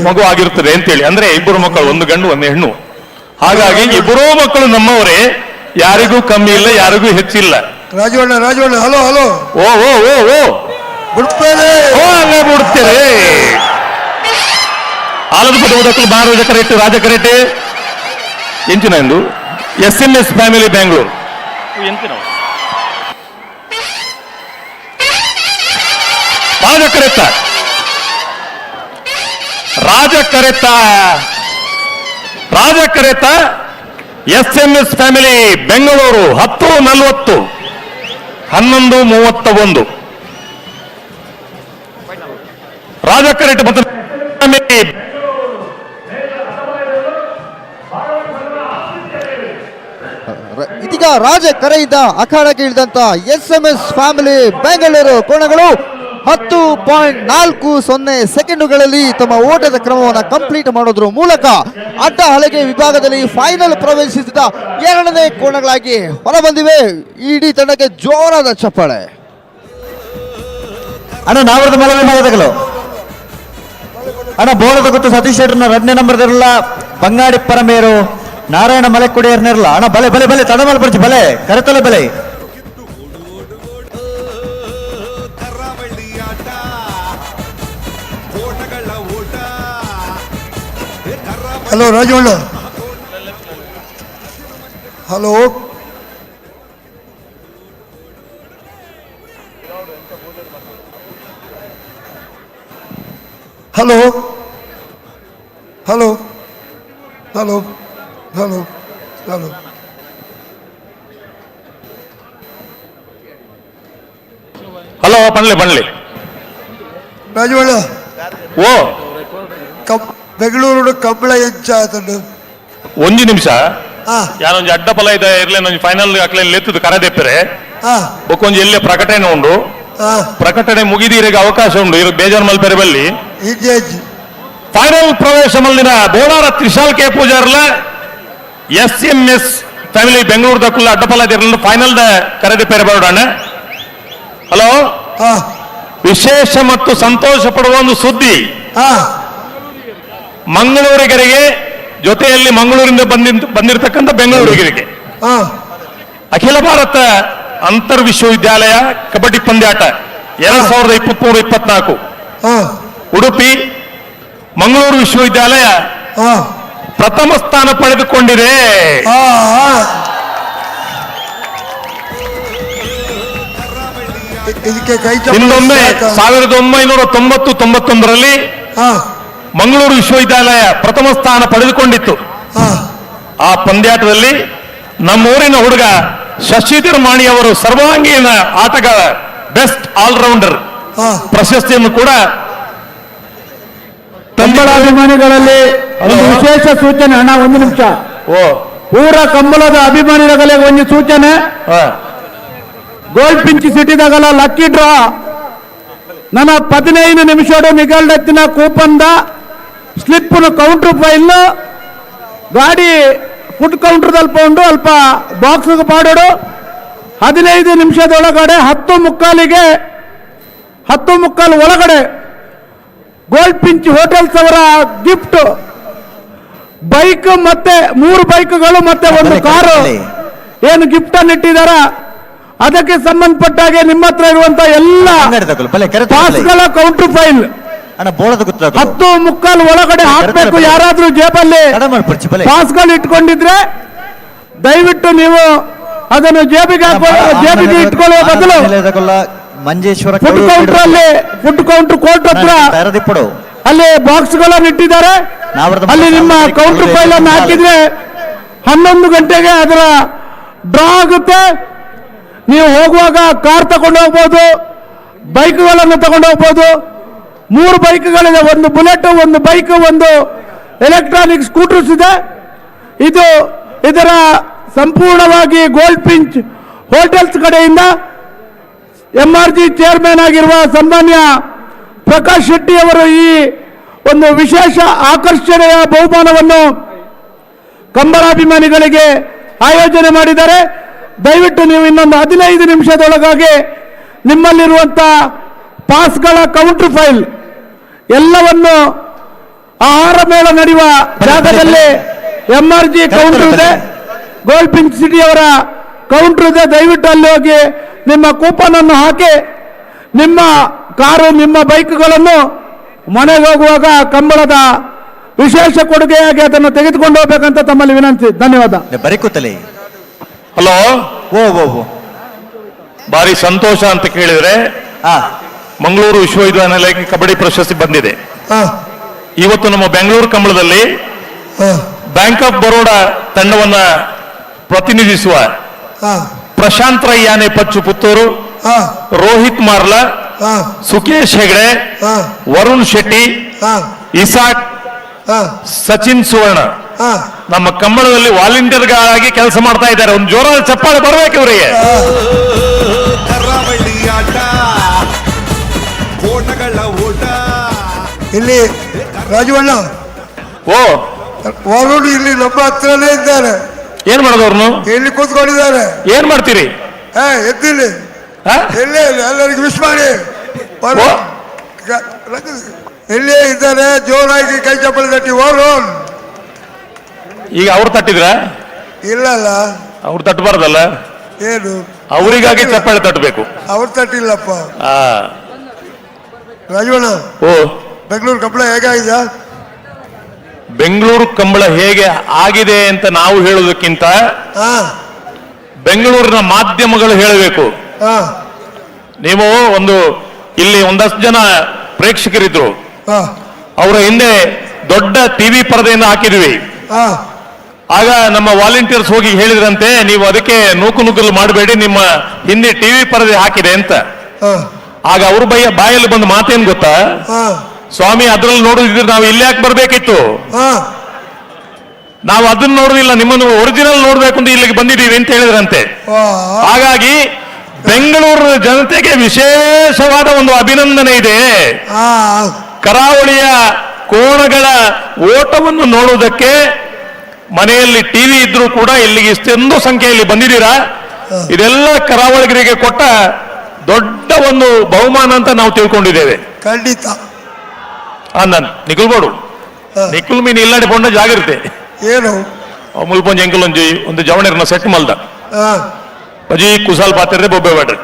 ಮಗು ಆಗಿರುತ್ತದೆ ಅಂತೇಳಿ. ಅಂದ್ರೆ ಇಬ್ಬರು ಮಕ್ಕಳು, ಒಂದು ಗಂಡು ಒಂದು ಹೆಣ್ಣು. ಹಾಗಾಗಿ ಇಬ್ಬರೂ ಮಕ್ಕಳು ನಮ್ಮವರೇ, ಯಾರಿಗೂ ಕಮ್ಮಿ ಇಲ್ಲ, ಯಾರಿಗೂ ಹೆಚ್ಚಿಲ್ಲ. ರಾಜವಣ್ಣ ಹಲೋ ಹಲೋ ಓ ಓ ಓ ಓ ಬಿಡ್ತೇನೆ ಹಂಗೆ ಬಿಡುತ್ತೇವೆ. ಆಲದ ಪದಕಲು ಬಾರ ಕರೆಕ್ಟ್ ರಾಜ ಕರೆಕ್ಟ್ ಎಂಚಿನ ಎಂದು SMS ಫ್ಯಾಮಿಲಿ ಬೆಂಗಳೂರು ಎಂಚಿನ ರಾಜ ಕರೆತ SMS ಫ್ಯಾಮಿಲಿ ಬೆಂಗಳೂರು 10:40 11:31 ರಾಜ ಕರೆಟ್ ಮತ್ತು ಇದೀಗ ರಾಜ ಕರೆಯಿಂದ ಅಖಾಡಕ್ಕೆ ಇಳಿದಂತ SMS ಫ್ಯಾಮಿಲಿ ಬೆಂಗಳೂರು ಕೋಣಗಳು 10.40 ಸೆಕೆಂಡುಗಳಲ್ಲಿ ತಮ್ಮ ಓಟದ ಕ್ರಮವನ್ನು ಕಂಪ್ಲೀಟ್ ಮಾಡೋದ್ರ ಮೂಲಕ ಅಡ್ಡ ಹಲಗೆ ವಿಭಾಗದಲ್ಲಿ ಫೈನಲ್ ಪ್ರವೇಶಿಸಿದ 2ನೇ ಕೋಣಗಳಾಗಿ ಹೊರಬಂದಿವೆ. ಇಡೀ ತಂಡಕ್ಕೆ ಜೋರಾದ ಚಪ್ಪಾಳೆ. ಅಣ್ಣ ನಾವರದ ಮಲವಿ ಮಾಡದಗಳು ಅಣ್ಣ ಬೋಳದ ಗೊತ್ತು ಸತೀಶ್ ಶೆಟ್ಟರ್ನ 2ನೇ ನಂಬರ್ ಇರಲ್ಲ ಬಂಗಾಡಿ ಪರಮೇರು ನಾರಾಯಣ ಮಲೆಕೊಡಿಯರ್ನಿರಲ್ಲ. ಅಣ್ಣ ಬಲೆ ಬಲೆ ಬಲೆ ತಡ ಮೇಲೆ ಬರ್ಚಿ ಬಲೆ ಕರೆತಲೆ ಬಲೆ. ಹಲೋ ರಾಜವಣ್ಣ hello hello hello hello hello hello hello ಬನ್ಲಿ ರಾಜವಣ್ಣ ಓ ಬೆಂಗಳೂರು ಕಂಬಳ ಎಂಚ ಒಂಜಿ ನಿಮಿಷ ಯಾನೊಂಜಿ ಅಡ್ಡ ಫಲ ಇದೆ ಇರ್ಲಿ ಒಂಜಿ ಫೈನಲ್ ಅಕ್ಲೇನ್ ಲೆತ್ತದು ಕರದೆಪ್ಪರೆ ಬೊಕ್ಕೊಂಜಿ ಎಲ್ಲೇ ಪ್ರಕಟಣೆ ಉಂಡು. ಪ್ರಕಟಣೆ ಮುಗಿದೀರಿಗೆ ಅವಕಾಶ ಉಂಡು. ಇರು ಬೇಜಾರು ಮಲ್ಪೆರೆ ಬಲ್ಲಿ ಫೈನಲ್ ಪ್ರವೇಶ ಮಲ್ಲಿನ ಬೋಳಾರ ತ್ರಿಶಾಲ್ ಕೆ ಪೂಜಾರ್ಲ SMS ಫ್ಯಾಮಿಲಿ ಬೆಂಗಳೂರು ದಕ್ಕುಲ್ಲ ಅಡ್ಡಫಲ ಇದಿರಲು ಫೈನಲ್ ಕರೆದೆಪ್ಪರೆ ಬರೋಣ. ಹಲೋ, ವಿಶೇಷ ಮತ್ತು ಸಂತೋಷ ಪಡುವ ಒಂದು ಸುದ್ದಿ. ಮಂಗಳೂರಿಗರಿಗೆ ಜೊತೆಯಲ್ಲಿ ಮಂಗಳೂರಿಂದ ಬಂದಿರತಕ್ಕಂಥ ಬೆಂಗಳೂರಿಗರಿಗೆ ಅಖಿಲ ಭಾರತ ಅಂತರ್ ವಿಶ್ವವಿದ್ಯಾಲಯ ಕಬಡ್ಡಿ ಪಂದ್ಯಾಟ 2023-24 ಉಡುಪಿ ಮಂಗಳೂರು ವಿಶ್ವವಿದ್ಯಾಲಯ ಪ್ರಥಮ ಸ್ಥಾನ ಪಡೆದುಕೊಂಡಿದೆ. ಇದಕ್ಕೆ ಕೈ ಇನ್ನೊಮ್ಮೆ 1990-91ರಲ್ಲಿ ಮಂಗಳೂರು ವಿಶ್ವವಿದ್ಯಾಲಯ ಪ್ರಥಮ ಸ್ಥಾನ ಪಡೆದುಕೊಂಡಿತ್ತು. ಆ ಪಂದ್ಯಾಟದಲ್ಲಿ ನಮ್ಮೂರಿನ ಹುಡುಗ ಶಶಿಧರ್ ಮಾಣಿ ಅವರು ಸರ್ವಾಂಗೀಣ ಆಟಗಾರ, ಬೆಸ್ಟ್ ಆಲ್ರೌಂಡರ್ ಪ್ರಶಸ್ತಿಯನ್ನು ಕೂಡ ಕಂಬಳಾಭಿಮಾನಿಗಳಲ್ಲಿ ಒಂದು ವಿಶೇಷ ಸೂಚನೆ ಅಣ್ಣ, ಒಂದು ನಿಮಿಷ. ಪೂರ ಕಂಬಳದ ಅಭಿಮಾನಿಗಳಿಗೆ ಒಂದು ಸೂಚನೆ. ಗೋಲ್ಡ್ ಪಿಂಚ್ ಸಿಟಿದಾಗಲ್ಲ ಲಕ್ಕಿ ಡ್ರಾ ನನ್ನ 15 ನಿಮಿಷದ ನಿಗಲ್ಡೆತ್ತಿನ ಕೂಪನ್ದ ಸ್ಲಿಪ್ನ ಕೌಂಟರ್ ಫೈಲ್ ಗಾಡಿ ಫುಡ್ ಕೌಂಟರ್ದಲ್ಲಿ ಪೌಂಡು ಅಲ್ಪ ಬಾಕ್ಸ್ಗೆ ಪಾಡೋಡು 15 ನಿಮಿಷದೊಳಗಡೆ 10:15 ಒಳಗಡೆ ಗೋಲ್ಡ್ ಪಿಂಚ್ ಹೋಟೆಲ್ಸ್ ಅವರ ಗಿಫ್ಟ್ ಬೈಕ್ ಮತ್ತೆ 3 ಬೈಕ್ಗಳು ಮತ್ತೆ ಒಂದು ಕಾರು ಏನು ಗಿಫ್ಟ್ ಅನ್ನು ಇಟ್ಟಿದಾರ ಅದಕ್ಕೆ ಸಂಬಂಧಪಟ್ಟಾಗೆ ನಿಮ್ಮ ಹತ್ರ ಇರುವಂತ ಎಲ್ಲ ಪಾಸ್ಗಳ ಕೌಂಟರ್ ಫೈಲ್ 10:15 ಒಳಗಡೆ ಹಾಕ್ಬೇಕು. ಯಾರಾದ್ರೂ ಜೇಬಲ್ಲಿ ಪಾಸ್ಗಳು ಇಟ್ಕೊಂಡಿದ್ರೆ ದಯವಿಟ್ಟು ನೀವು ಅದನ್ನು ಜೇಬಿಗೆ ಇಟ್ಕೊಳ್ಳುವ ಬದಲು ಮಂಜೇಶ್ವರ ಫುಡ್ ಕೌಂಟರ್ ಕೋರ್ಟ್ ಹತ್ರ ಅಲ್ಲಿ ಬಾಕ್ಸ್ಗಳನ್ನು ಇಟ್ಟಿದ್ದಾರೆ. ಅಲ್ಲಿ ನಿಮ್ಮ ಕೌಂಟರ್ ಫೈಲ್ ಅನ್ನು ಹಾಕಿದ್ರೆ 11 ಗಂಟೆಗೆ ಅದರ ಡ್ರಾ ಆಗುತ್ತೆ. ನೀವು ಹೋಗುವಾಗ ಕಾರ್ ತಗೊಂಡು ಹೋಗ್ಬೋದು, ಬೈಕ್ಗಳನ್ನು ತಗೊಂಡು ಹೋಗ್ಬೋದು. 3 ಬೈಕ್ಗಳಿದೆ, ಒಂದು ಬುಲೆಟ್, ಒಂದು ಬೈಕ್, ಒಂದು ಎಲೆಕ್ಟ್ರಾನಿಕ್ ಸ್ಕೂಟರ್ಸ್ ಇದೆ. ಇದರ ಸಂಪೂರ್ಣವಾಗಿ ಗೋಲ್ಡ್ ಪಿಂಚ್ ಹೋಟೆಲ್ಸ್ ಕಡೆಯಿಂದ MRG ಚೇರ್ಮನ್ ಆಗಿರುವ ಸನ್ಮಾನ್ಯ ಪ್ರಕಾಶ್ ಶೆಟ್ಟಿ ಅವರು ಈ ಒಂದು ವಿಶೇಷ ಆಕರ್ಷಣೆಯ ಬಹುಮಾನವನ್ನು ಕಂಬಳಾಭಿಮಾನಿಗಳಿಗೆ ಆಯೋಜನೆ ಮಾಡಿದ್ದಾರೆ. ದಯವಿಟ್ಟು ನೀವು ಇನ್ನೊಂದು 15 ನಿಮಿಷದೊಳಗಾಗಿ ನಿಮ್ಮಲ್ಲಿರುವಂಥ ಪಾಸ್ಗಳ ಕೌಂಟರ್ ಫೈಲ್ ಎಲ್ಲವನ್ನು ಆಹಾರ ಮೇಳ ನಡೆಯುವ ಜಾಗದಲ್ಲಿ MRG ಕೌಂಟರ್ ಇದೆ, ಗೋಲ್ಡ್ ಪಿಂಚ್ ಸಿಟಿ ಅವರ ಕೌಂಟರ್ ಇದೆ. ದಯವಿಟ್ಟು ಅಲ್ಲಿ ಹೋಗಿ ನಿಮ್ಮ ಕೂಪನ್ ಅನ್ನು ಹಾಕಿ ನಿಮ್ಮ ಕಾರು, ನಿಮ್ಮ ಬೈಕ್ಗಳನ್ನು ಮನೆಗೆ ಹೋಗುವಾಗ ಕಂಬಳದ ವಿಶೇಷ ಕೊಡುಗೆಯಾಗಿ ಅದನ್ನು ತೆಗೆದುಕೊಂಡು ಹೋಗ್ಬೇಕಂತ ತಮ್ಮಲ್ಲಿ ವಿನಂತಿ. ಧನ್ಯವಾದ. ಬರೀಕೂತಲೆ. ಹಲೋ, ಭಾರಿ ಸಂತೋಷ ಅಂತ ಕೇಳಿದ್ರೆ ಮಂಗಳೂರು ವಿಶ್ವವಿದ್ಯಾನಿಲಯಕ್ಕೆ ಕಬಡ್ಡಿ ಪ್ರಶಸ್ತಿ ಬಂದಿದೆ. ಇವತ್ತು ನಮ್ಮ ಬೆಂಗಳೂರು ಕಂಬಳದಲ್ಲಿ ಬ್ಯಾಂಕ್ ಆಫ್ ಬರೋಡಾ ತಂಡವನ್ನ ಪ್ರತಿನಿಧಿಸುವ ಪ್ರಶಾಂತ್ ರೈ ಯಾನೆ ಪಚ್ಚು ಪುತ್ತೂರು, ರೋಹಿತ್ ಮಾರ್ಲಾ, ಸುಕೇಶ್ ಹೆಗಡೆ, ವರುಣ್ ಶೆಟ್ಟಿ, ಇಸಾಕ್, ಸಚಿನ್ ಸುವರ್ಣ ನಮ್ಮ ಕಂಬಳದಲ್ಲಿ ವಾಲಂಟಿಯರ್ಗಳಾಗಿ ಕೆಲಸ ಮಾಡ್ತಾ ಇದ್ದಾರೆ. ಒಂದು ಜೋರಾದ ಚಪ್ಪಾಳೆ ಬರಬೇಕು ಇವರಿಗೆ. ಕರಾವಳಿ ಆಟ, ಕೋಣಗಳ ಓಟ. ಇಲ್ಲಿ ರಾಜವಣ್ಣ, ವರುಣ್ ಇಲ್ಲಿ ನಮ್ಮ ಹತ್ರನೇ ಇದ್ದಾರೆ. ಏನ್ ಮಾಡೋದವ್ರನ್ನು? ಇಲ್ಲಿ ಕೂತ್ಕೊಂಡಿದ್ದಾರೆ. ಏನ್ ಮಾಡ್ತೀರಿ? ಎದ್ದಿಲ್ಲಿ ಎಲ್ಲೇ ಎಲ್ಲರಿಗೂ ವಿಶ್ ಮಾಡಿ. ಎಲ್ಲೇ ಇದ್ದಾರೆ, ಜೋರಾಗಿ ಕೈ ಚಪ್ಪಲಿ ತಟ್ಟಿ. ವರುಣ್ ಈಗ ಅವ್ರು ತಟ್ಟಿದ್ರ? ಇಲ್ಲಲ್ಲ, ಅವ್ರು ತಟ್ಟಬಾರ್ದಲ್ಲ. ಏನು ಅವರಿಗಾಗಿ ಚಪ್ಪಾಳೆ ತಟ್ಟಬೇಕು. ಅವ್ರು ತಟ್ಟಿಲ್ಲಪ್ಪ. ರಾಜವಣ್ಣ, ಬೆಂಗಳೂರು ಕಂಬಳ ಹೇಗಾಗಿದೆ? ಬೆಂಗಳೂರು ಕಂಬಳ ಹೇಗೆ ಆಗಿದೆ ಅಂತ ನಾವು ಹೇಳೋದಕ್ಕಿಂತ ಬೆಂಗಳೂರಿನ ಮಾಧ್ಯಮಗಳು ಹೇಳಬೇಕು. ನೀವು ಇಲ್ಲಿ ಒಂದಷ್ಟು ಜನ ಪ್ರೇಕ್ಷಕರಿದ್ರು, ಅವರ ಹಿಂದೆ ದೊಡ್ಡ ಟಿವಿ ಪರದೆಯನ್ನು ಹಾಕಿದ್ವಿ. ಆಗ ನಮ್ಮ ವಾಲಂಟಿಯರ್ಸ್ ಹೋಗಿ ಹೇಳಿದ್ರಂತೆ, ನೀವು ಅದಕ್ಕೆ ನೂಕುನುಗ್ಗಲು ಮಾಡಬೇಡಿ, ನಿಮ್ಮ ಹಿಂದೆ ಟಿವಿ ಪರದೆ ಹಾಕಿದೆ ಅಂತ. ಆಗ ಅವ್ರ ಬಾಯಲ್ಲಿ ಬಂದ ಮಾತೇನು ಗೊತ್ತಾ? ಸ್ವಾಮಿ, ಅದ್ರಲ್ಲಿ ನೋಡಿದ್ರೆ ನಾವು ಇಲ್ಲಿ ಯಾಕೆ ಬರ್ಬೇಕಿತ್ತು? ನಾವು ಅದನ್ನ ನೋಡುದಿಲ್ಲ, ನಿಮ್ಮನ್ನು ಒರಿಜಿನಲ್ ನೋಡ್ಬೇಕು ಅಂತ ಇಲ್ಲಿಗೆ ಬಂದಿದ್ದೀವಿ ಅಂತ ಹೇಳಿದ್ರಂತೆ. ಹಾಗಾಗಿ ಬೆಂಗಳೂರು ಜನತೆಗೆ ವಿಶೇಷವಾದ ಒಂದು ಅಭಿನಂದನೆ ಇದೆ. ಕರಾವಳಿಯ ಕೋಣಗಳ ಓಟವನ್ನು ನೋಡುವುದಕ್ಕೆ ಮನೆಯಲ್ಲಿ ಟಿವಿ ಇದ್ರೂ ಕೂಡ ಇಲ್ಲಿಗೆ ಇಷ್ಟೊಂದು ಸಂಖ್ಯೆಯಲ್ಲಿ ಬಂದಿದ್ದೀರಾ. ಇದೆಲ್ಲ ಕರಾವಳಿಗರಿಗೆ ಕೊಟ್ಟ ದೊಡ್ಡ ಒಂದು ಬಹುಮಾನ ಅಂತ ನಾವು ತಿಳ್ಕೊಂಡಿದ್ದೇವೆ. ಖಂಡಿತ. ನಿಕುಲ್ಬೋಡು ನಿಕುಲ್ ಮೀನು ಇಲ್ಲಾಡಿ ಪೊಂಡ ಜಾಗಿರುತ್ತೆ. ಏನು ಮುಲ್ಪೊಂಜಿ ಎಂಕಲೊಂಜಿ ಒಂದು ಜವಣಿರ್ನ ಸೆಟ್ ಮಲ್ದ ಪಜಿ ಕುಸಾಲ್ ಪಾತ್ರೆ ಬೊಬ್ಬೆ ಬಾಡ್ರಿ.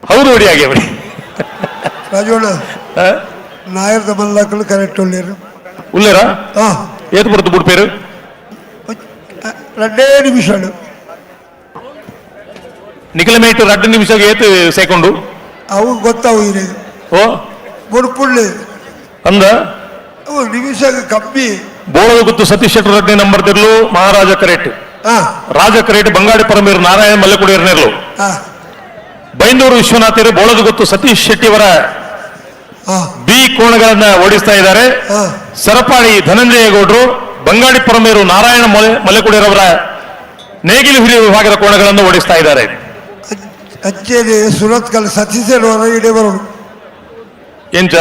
ಹೌದು, ಹೊಡಿ ಹಾಗೆ ಹೊಡಿ. ರಾಜೋಣ, నాయర్ మల్లకలు కరెక్ట్ ఉల్లేరు ఉల్లేరా ఏది పడుతు బుడి పేరు 2 నిమిషాలు ನಿಖಿಲಮೇಟು 2 ನಿಮಿಷ ಏತು ಸೆಕೆಂಡು ಅವು ಗೊತ್ತಾವು ಇದೆ ಓ ಬುಡ್ಪುಳ್ಳಿ ಅಂದ ಅವು ನಿಮಿಷ ಕಮ್ಮಿ ಬೋಳದ ಗುತ್ತು ಸತೀಶ್ ಶೆಟ್ಟರ್ 2ನೇ ನಂಬರ್ ತಿರ್ಲು ಮಹಾರಾಜ ಕರೇಟ್ ರಾಜ ಕರೇಟ್ ಬಂಗಾಡಿ ಪರಮೇರು ನಾರಾಯಣ ಮಲ್ಲಕುಡಿಯರ್ನೆರ್ಲು ಬೈಂದೂರು ವಿಶ್ವನಾಥರು ಬೋಳದ ಗುತ್ತು ಸತೀಶ್ ಶೆಟ್ಟಿಯವರ ಬಿ ಕೋಣಗಳನ್ನ ಓಡಿಸ್ತಾ ಇದ್ದಾರೆ. ಸರಪಾಡಿ ಧನಂಜಯ ಗೌಡರು ಬಂಗಾಡಿ ಪರಮೇರು ನಾರಾಯಣ ಮಲೆಕುಡಿಯರವರ ನೇಗಿಲು ಹಿರಿಯ ವಿಭಾಗದ ಕೋಣಗಳನ್ನು ಓಡಿಸ್ತಾ ಇದ್ದಾರೆ. ಅಚ್ಚೇರಿ ಸುರತ್ ಕಲ್ ಸತೀಶ್ ಇಡೇ ಬರೋದು ಎಂಚ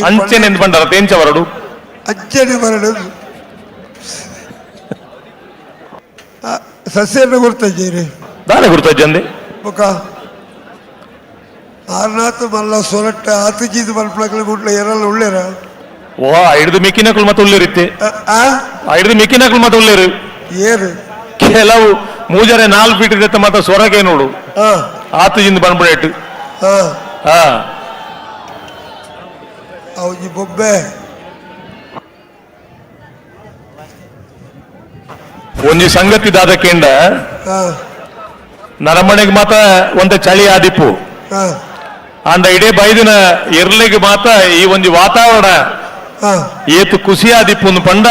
ಅಂಚೆನೆಂದು ಬಂಡಾರ ತೇಂಚ ಬರಡು ಅಚ್ಚೇನೆ ಬರಡು ಸಸ್ಯನ ಗುರ್ತಜ್ಜೇರಿ ದಾನೆ ಗುರ್ತಜ್ಜಂದೆ ఒక ಆರ್ನಾಥ್ ಮಲ್ಲ ಸೊರಟ್ಟ ಆತಜಿದು ಮಲ್ಪಳಕಲು ಗುಡ್ಲ ಎರಲ್ಲ ಉಳ್ಳೇರ ಓ ಹಿಡಿದು ಮಿಕ್ಕಿನಕಲು ಮತ್ತೆ ಉಳ್ಳೇರಿತ್ತೆ ಹಿಡಿದು ಮಿಕ್ಕಿನಕಲು ಮತ್ತೆ ಉಳ್ಳೇರು ಏರು ಕೆಲವು ಮೂಜರೆ 4 ಫೀಟ್ ಇರುತ್ತೆ ಮತ್ತೆ ಸೊರಗೆ ನೋಡು ಆತಜಿಂದ ಬಂದ್ಬಿಡೇಟು ಅವು ಈ ಬೊಬ್ಬೆ ಒಂಜಿ ಸಂಗತಿ ದಾದಕ್ಕೆಂಡ ನರಮನೆಗೆ ಮಾತ ಒಂದ ಚಳಿ ಆದಿಪ್ಪು ಅಂಡ ಇಡೇ ಬೈದಿನ ಎರ್ಲಿಗೆ ಮಾತ ಈ ಒಂಜಿ ವಾತಾವರಣ ಏತು ಖುಷಿ ಆದಿಪ್ಪು ಪಂಡ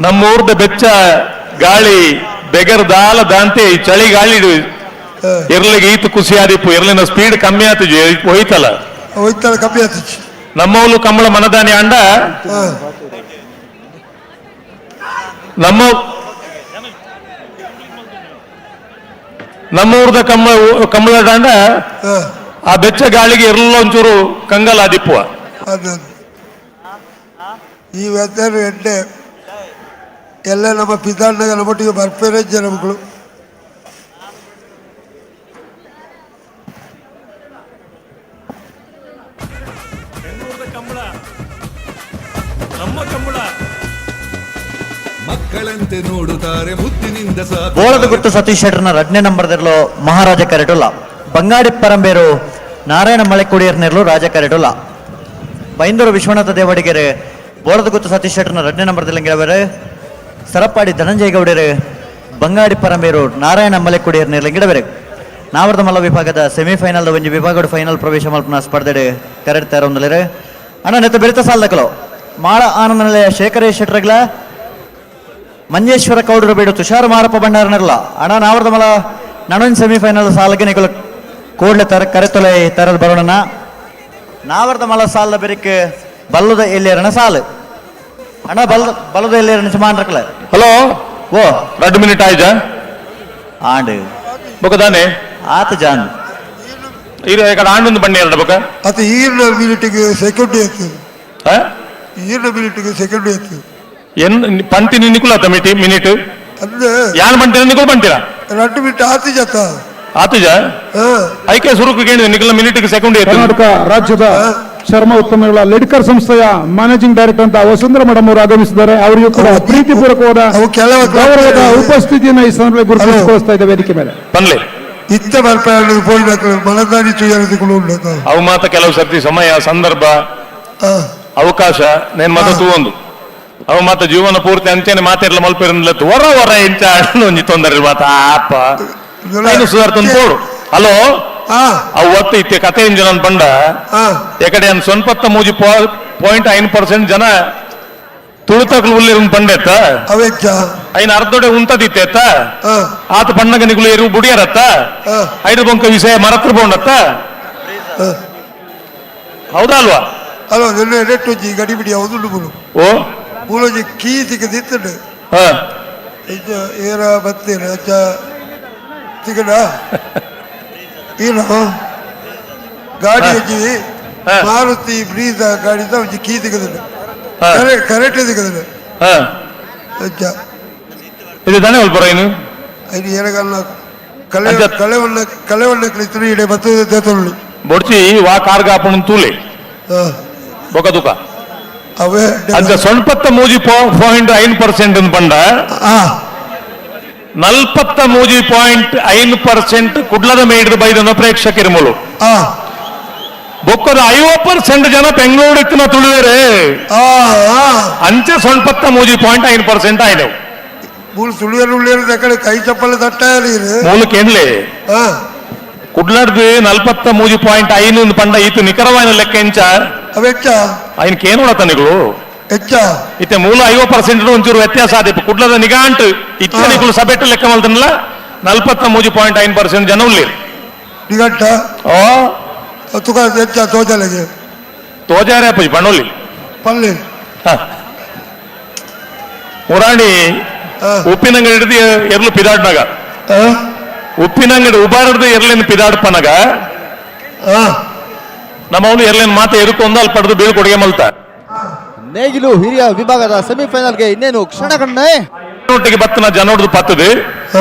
ನಮ್ಮೂರ್ದ ಬೆಚ್ಚ ಗಾಳಿ ಬೆಗರ್ ದಾಲ ದಾಂತೆ ಈ ಚಳಿ ಗಾಳಿ ಎರ್ಲಿಗೆ ಈತು ಖುಷಿ ಆದಿಪ್ಪು ಎರ್ಲಿನ ಸ್ಪೀಡ್ ಕಮ್ಮಿ ಆತು ಹೋಯ್ತಲ್ಲ ಕಮ್ಮಿ ಆತು ನಮ್ಮವಳು ಕಂಬಳ ಮನದಾನಿ ಅಂಡ ನಮ್ಮೂರ್ದ ಕಂಬಳ ದಾಂಡ ಆ ಬೆಚ್ಚ ಗಾಳಿಗೆ ಒಂಚೂರು ಕಂಗಲ್ ಆದಿಪ್ಪುವ ಈ ವೆದರ್ ಎಡ್ಡೆ ಎಲ್ಲ ನಮ್ಮ ಪಿತಾಂಡಗ ನಮ್ಮೊಟ್ಟಿಗೆ ಬರ್ಪೇರೆ ಜನಗಳು ನಮ್ಮ ಕಂಬಳ ಮಕ್ಕಳಂತೆ ನೋಡುತ್ತಾರೆ ಮುತ್ತಿನಿಂದ ಬೋಳದ ಗುಟ್ಟು ಸತೀಶ್ ಶೆಟ್ಟರ್ನ 2ನೇ ನಂಬರ್ದಿರ್ಲು ಮಹಾರಾಜ ಕರೆಟುಲ್ಲ ಬಂಗಾಡಿ ಪರಂಬೇರು ನಾರಾಯಣ ಮಲೆಕುಡಿಯರ್ನೆರ್ಲು ರಾಜ ಕರೆಟುಲ್ಲ ಬೈಂದೂರು ವಿಶ್ವನಾಥ ದೇವಡಿಗೆರೆ ಬೋಳದ ಗುತ್ತು ಸತೀಶ್ ಶೆಟ್ಟರ್ನ 2ನೇ ನಂಬರ್ದಿಲ್ಲಂಗಿರಬೇರೆ ಸರಪಾಡಿ ಧನಂಜಯ ಗೌಡರು ಬಂಗಾಡಿ ಪರಂಬೇರು ನಾರಾಯಣ ಮಲೆಕುಡಿಯರ್ನೆರ್ಲಂಗಿಡಬೇರೆ ನಾವರ್ದ ಮಲ್ಲ ವಿಭಾಗದ ಸೆಮಿಫೈನಲ್ ಒಂಜಿ ವಿಭಾಗದ ಫೈನಲ್ ಪ್ರವೇಶ ಮಲ್ಪನ ಸ್ಪರ್ಧೆಡೆ ಕರೆಡ್ತಾ ಇರೋಂದಲೇ ಅಣ್ಣ ನೆತ್ತ ಬೆರೆತ ಸಾಲದಕಲು ಮಾಳ ಆನಂದ ನಿಲಯ ಶೇಖರೇಶ್ ಶೆಟ್ಟರ್ಗಳ ಮಂಜೇಶ್ವರ ಕೌಡರು ಬೇಡು ತುಷಾರ ಮಾರಪ್ಪ ಭಂಡಾರನಲ್ಲ ಅಣ್ಣ ನಾವರ್ದ ಮಲ ನಣೊಂದು ಸೆಮಿಫೈನಲ್ ಸಾಲಗೆ ನಿಕಲು ಕೂಡಲೇ ಕರೆತೊಲೆ ತರದ ಬರೋಣ ನಾವರ್ದ ಮಲ ಸಾಲ ಬೆರಿಕೆ ಬಲ್ಲದ ಎಲ್ಲಿಯರಣ ಸಾಲು ಅಣ್ಣ ಬಲ್ಲದ ಎಲ್ಲಿಯರಣ ಸುಮಾನ್ ರಕ್ಲ ಹಲೋ ಓ 2 ಮಿನಿಟ್ ಆಯ್ತಾ ಆಂಡ್ ಬೊಕದಾನೆ ಆತ ಜಾನ್ ಇದು ఇక్కడ ಆಂಡೊಂದು ಬಣ್ಣೆ ಎರಡು ಬೊಕ ಅದು ಈರ್ನ ಮಿನಿಟ್ಗೆ ಸೆಕೆಂಡ್ ಎತ್ತು ಈರ್ನ ಮಿನಿಟ್ಗೆ ಸೆಕೆಂಡ್ ಎತ್ತು ಎನ್ ಪಂತಿ ನಿನ್ನಿಕುಲ ಆತ ಮಿನಿಟ್ ಅಂದ್ರೆ ಯಾನ್ ಬಂತೀರ ನಿಕುಲ್ ಬಂತೀರಾ 2 ಮಿನಿಟ್ ಆತು ಜತ ಆತುಜ ಐಕೆ ಸುರುಕು ಕೇಳಿದೆ ನಿಕುಲ ಮಿನಿಟ್ಗೆ ಸೆಕೆಂಡ್ ಎತ್ತು ಕರ್ನಾಟಕ ರಾಜ್ಯದ ಚರ್ಮ ಉತ್ಪನ್ನಗಳ ಲಿಡ್ಕರ್ ಸಂಸ್ಥೆಯ ಮ್ಯಾನೇಜಿಂಗ್ ಡೈರೆಕ್ಟರ್ ಅಂತ ವಸುಂಧರ ಮೇಡಮ್ ಅವರು ಆಗಮಿಸಿದ್ದಾರೆ. ಅವರಿಗೂ ಕೂಡ ಪ್ರೀತಿಪೂರ್ವಕವಾದ ಗೌರವದ ಉಪಸ್ಥಿತಿಯನ್ನು ಈ ಸಂದರ್ಭದಲ್ಲಿ ಗುರುತಿಸಿಕೊಳ್ತಾ ಇದೆ ವೇದಿಕೆ ಮೇಲೆ. ಬನ್ನಿ ಇತ್ತ ಬರ್ಪಾಡು ಮನದಾನಿ ಚುಯ್ಯರದುಗಳು ಅವು ಮಾತ ಕೆಲವು ಸರ್ತಿ ಸಮಯ ಸಂದರ್ಭ ಅವಕಾಶ ನೇನ್ ಮತ ತೂವೊಂದು ಅವು ಮಾತ ಜೀವನ ಪೂರ್ತಿ ಅಂಚೆನೆ ಮಾತಿರ್ಲ ಮಲ್ಪಿರಲ್ಲ ಹೊರ ಇಂಚ ಒಂಜಿ ತೊಂದರೆ ಮಾತ ಆಪ ಸುಧಾರ್ತನ್ ತೋಡು ಹಲೋ ಅವತ್ತು ಇತ್ತೆ ಕತೆ ಜನ ಬಂಡ ಎಕಡೆ ಅನ್ ಸೊನ್ಪತ್ತ ಮೂಜಿ 0.5% ಜನ ತುಳುತಕ್ಲು ಉಳ್ಳಿರ ಬಂಡೆತ್ತ ಐನ ಅರ್ಧೊಡೆ ಉಂಟದಿತ್ತ ಆತ ಪಣ್ಣಗ ನಿಗುಲು ಎರು ಬುಡಿಯರತ್ತ ಐದು ಬೊಂಕ ವಿಷಯ ಮರತ್ರ ಬೋಂಡತ್ತ ಹೌದಾ ಅಲ್ವಾ ಅಲೋ ನನ್ನ ರೆಟ್ಟೊಂಜಿ ಗಡಿಬಿಡಿ ಹೌದು ಓ ಮೂಲೊಂಜಿ ಕೀ ಸಿಕ್ಕದಿತ್ತಂಡೆ ಏರ ಬತ್ತೇನ ಸಿಗಡ ಏನು ಗಾಡಿ ಅಜ್ಜಿ ಮಾರುತಿ ಬ್ರೀಜ ಗಾಡಿದ ಒಂಜಿ ಕೀ ಸಿಗದಿಲ್ಲ ಕರೆಕ್ಟ್ ಸಿಗದಿಲ್ಲ ಇದು ತಾನೇ ಒಲ್ಪರ ಏನು ಐದು ಏನಗಲ್ಲ ಕಳೆವಣ್ಣ ಕಲಿತರು ಇಡೆ ಬತ್ತೊಳ್ಳಿ ಬೊಡ್ಚಿ ವಾ ಕಾರ್ಗ ಆಪಣ ತೂಲೆ ಬೊಕ ದುಕ ಅವೇ ಅಂಚ ಸೊನ್ಪತ್ತ ಮೂಜಿ 0.5% ಪಂಡ 43.5% ಕುಡ್ಲದ ಮೇಡ್ರು ಬೈದನ ಪ್ರೇಕ್ಷಕರು ಮೂಲು ಬೊಕ್ಕದ 50% ಜನ ಬೆಂಗಳೂರು ಇತ್ತಿನ ತುಳಿದರೆ ಅಂಚೆ 93.5% ಆಯ್ತು ಮೂಲ ಸುಳಿಯರು ಕಡೆ ಕೈ ಚಪ್ಪಲಿ ತಟ್ಟಾರಿ ಮೂಲಕೇನ್ಲಿ ಕುಡ್ಲಾರ್ದು 43.5 ಪಂಡ ಈತು ನಿಖರವಾದ ಲೆಕ್ಕ ಎಂಚ ಅವೆಚ್ಚ ఆయనకేం తనిಗಳು ಹೆಚ್ಚ ಇತ್ತೆ ಮೂಲ 50% ಒಂಚೂರು ವ್ಯತ್ಯಾಸ ಆದಿಪ್ಪ ಕುಡ್ಲದ ನಿಗಾಂಟು ಇತ್ತೀನಿಗಳು ಸಭೆಟ್ಟು ಲೆಕ್ಕ ಮಾಡ್ತಾನಲ್ಲ 43.5% ಜನ ಉಳ್ಳಿ ನಿಗಂಟ ಓ ತುಕ ಹೆಚ್ಚ ತೋಜಲೆಗೆ ತೋಜಾರೆ ಅಪ್ಪ ಬಣ್ಣೊಳ್ಳಿ ಪಲ್ಲಿ ಮುರಾಣಿ ಉಪ್ಪಿನಂಗಡಿ ಹಿಡಿದು ಎರ್ಲು ಪಿದಾಡ್ನಾಗ ಉಪ್ಪಿನಂಗಡಿ ಉಬಾರದು ಎರ್ಲೇನು ಪಿದಾಡ್ಪನಾಗ ನಮ್ಮವನು ಎರ್ಲೇನು ಮಾತೆ ಎರುಕೊಂದು ಅಲ್ಲಿ ಪಡೆದು ಬೀಳ್ಕೊಡುಗೆ ಮಲ್ತ ನೇಗಿಲು ಹಿರಿಯ ವಿಭಾಗದ ಸೆಮಿಫೈನಲ್ಗೆ ಇನ್ನೇನು ಕ್ಷಣಗಣನೆ ಒಟ್ಟಿಗೆ ಬತ್ತನ ಜನೋಡ್ದು ಪತ್ತದು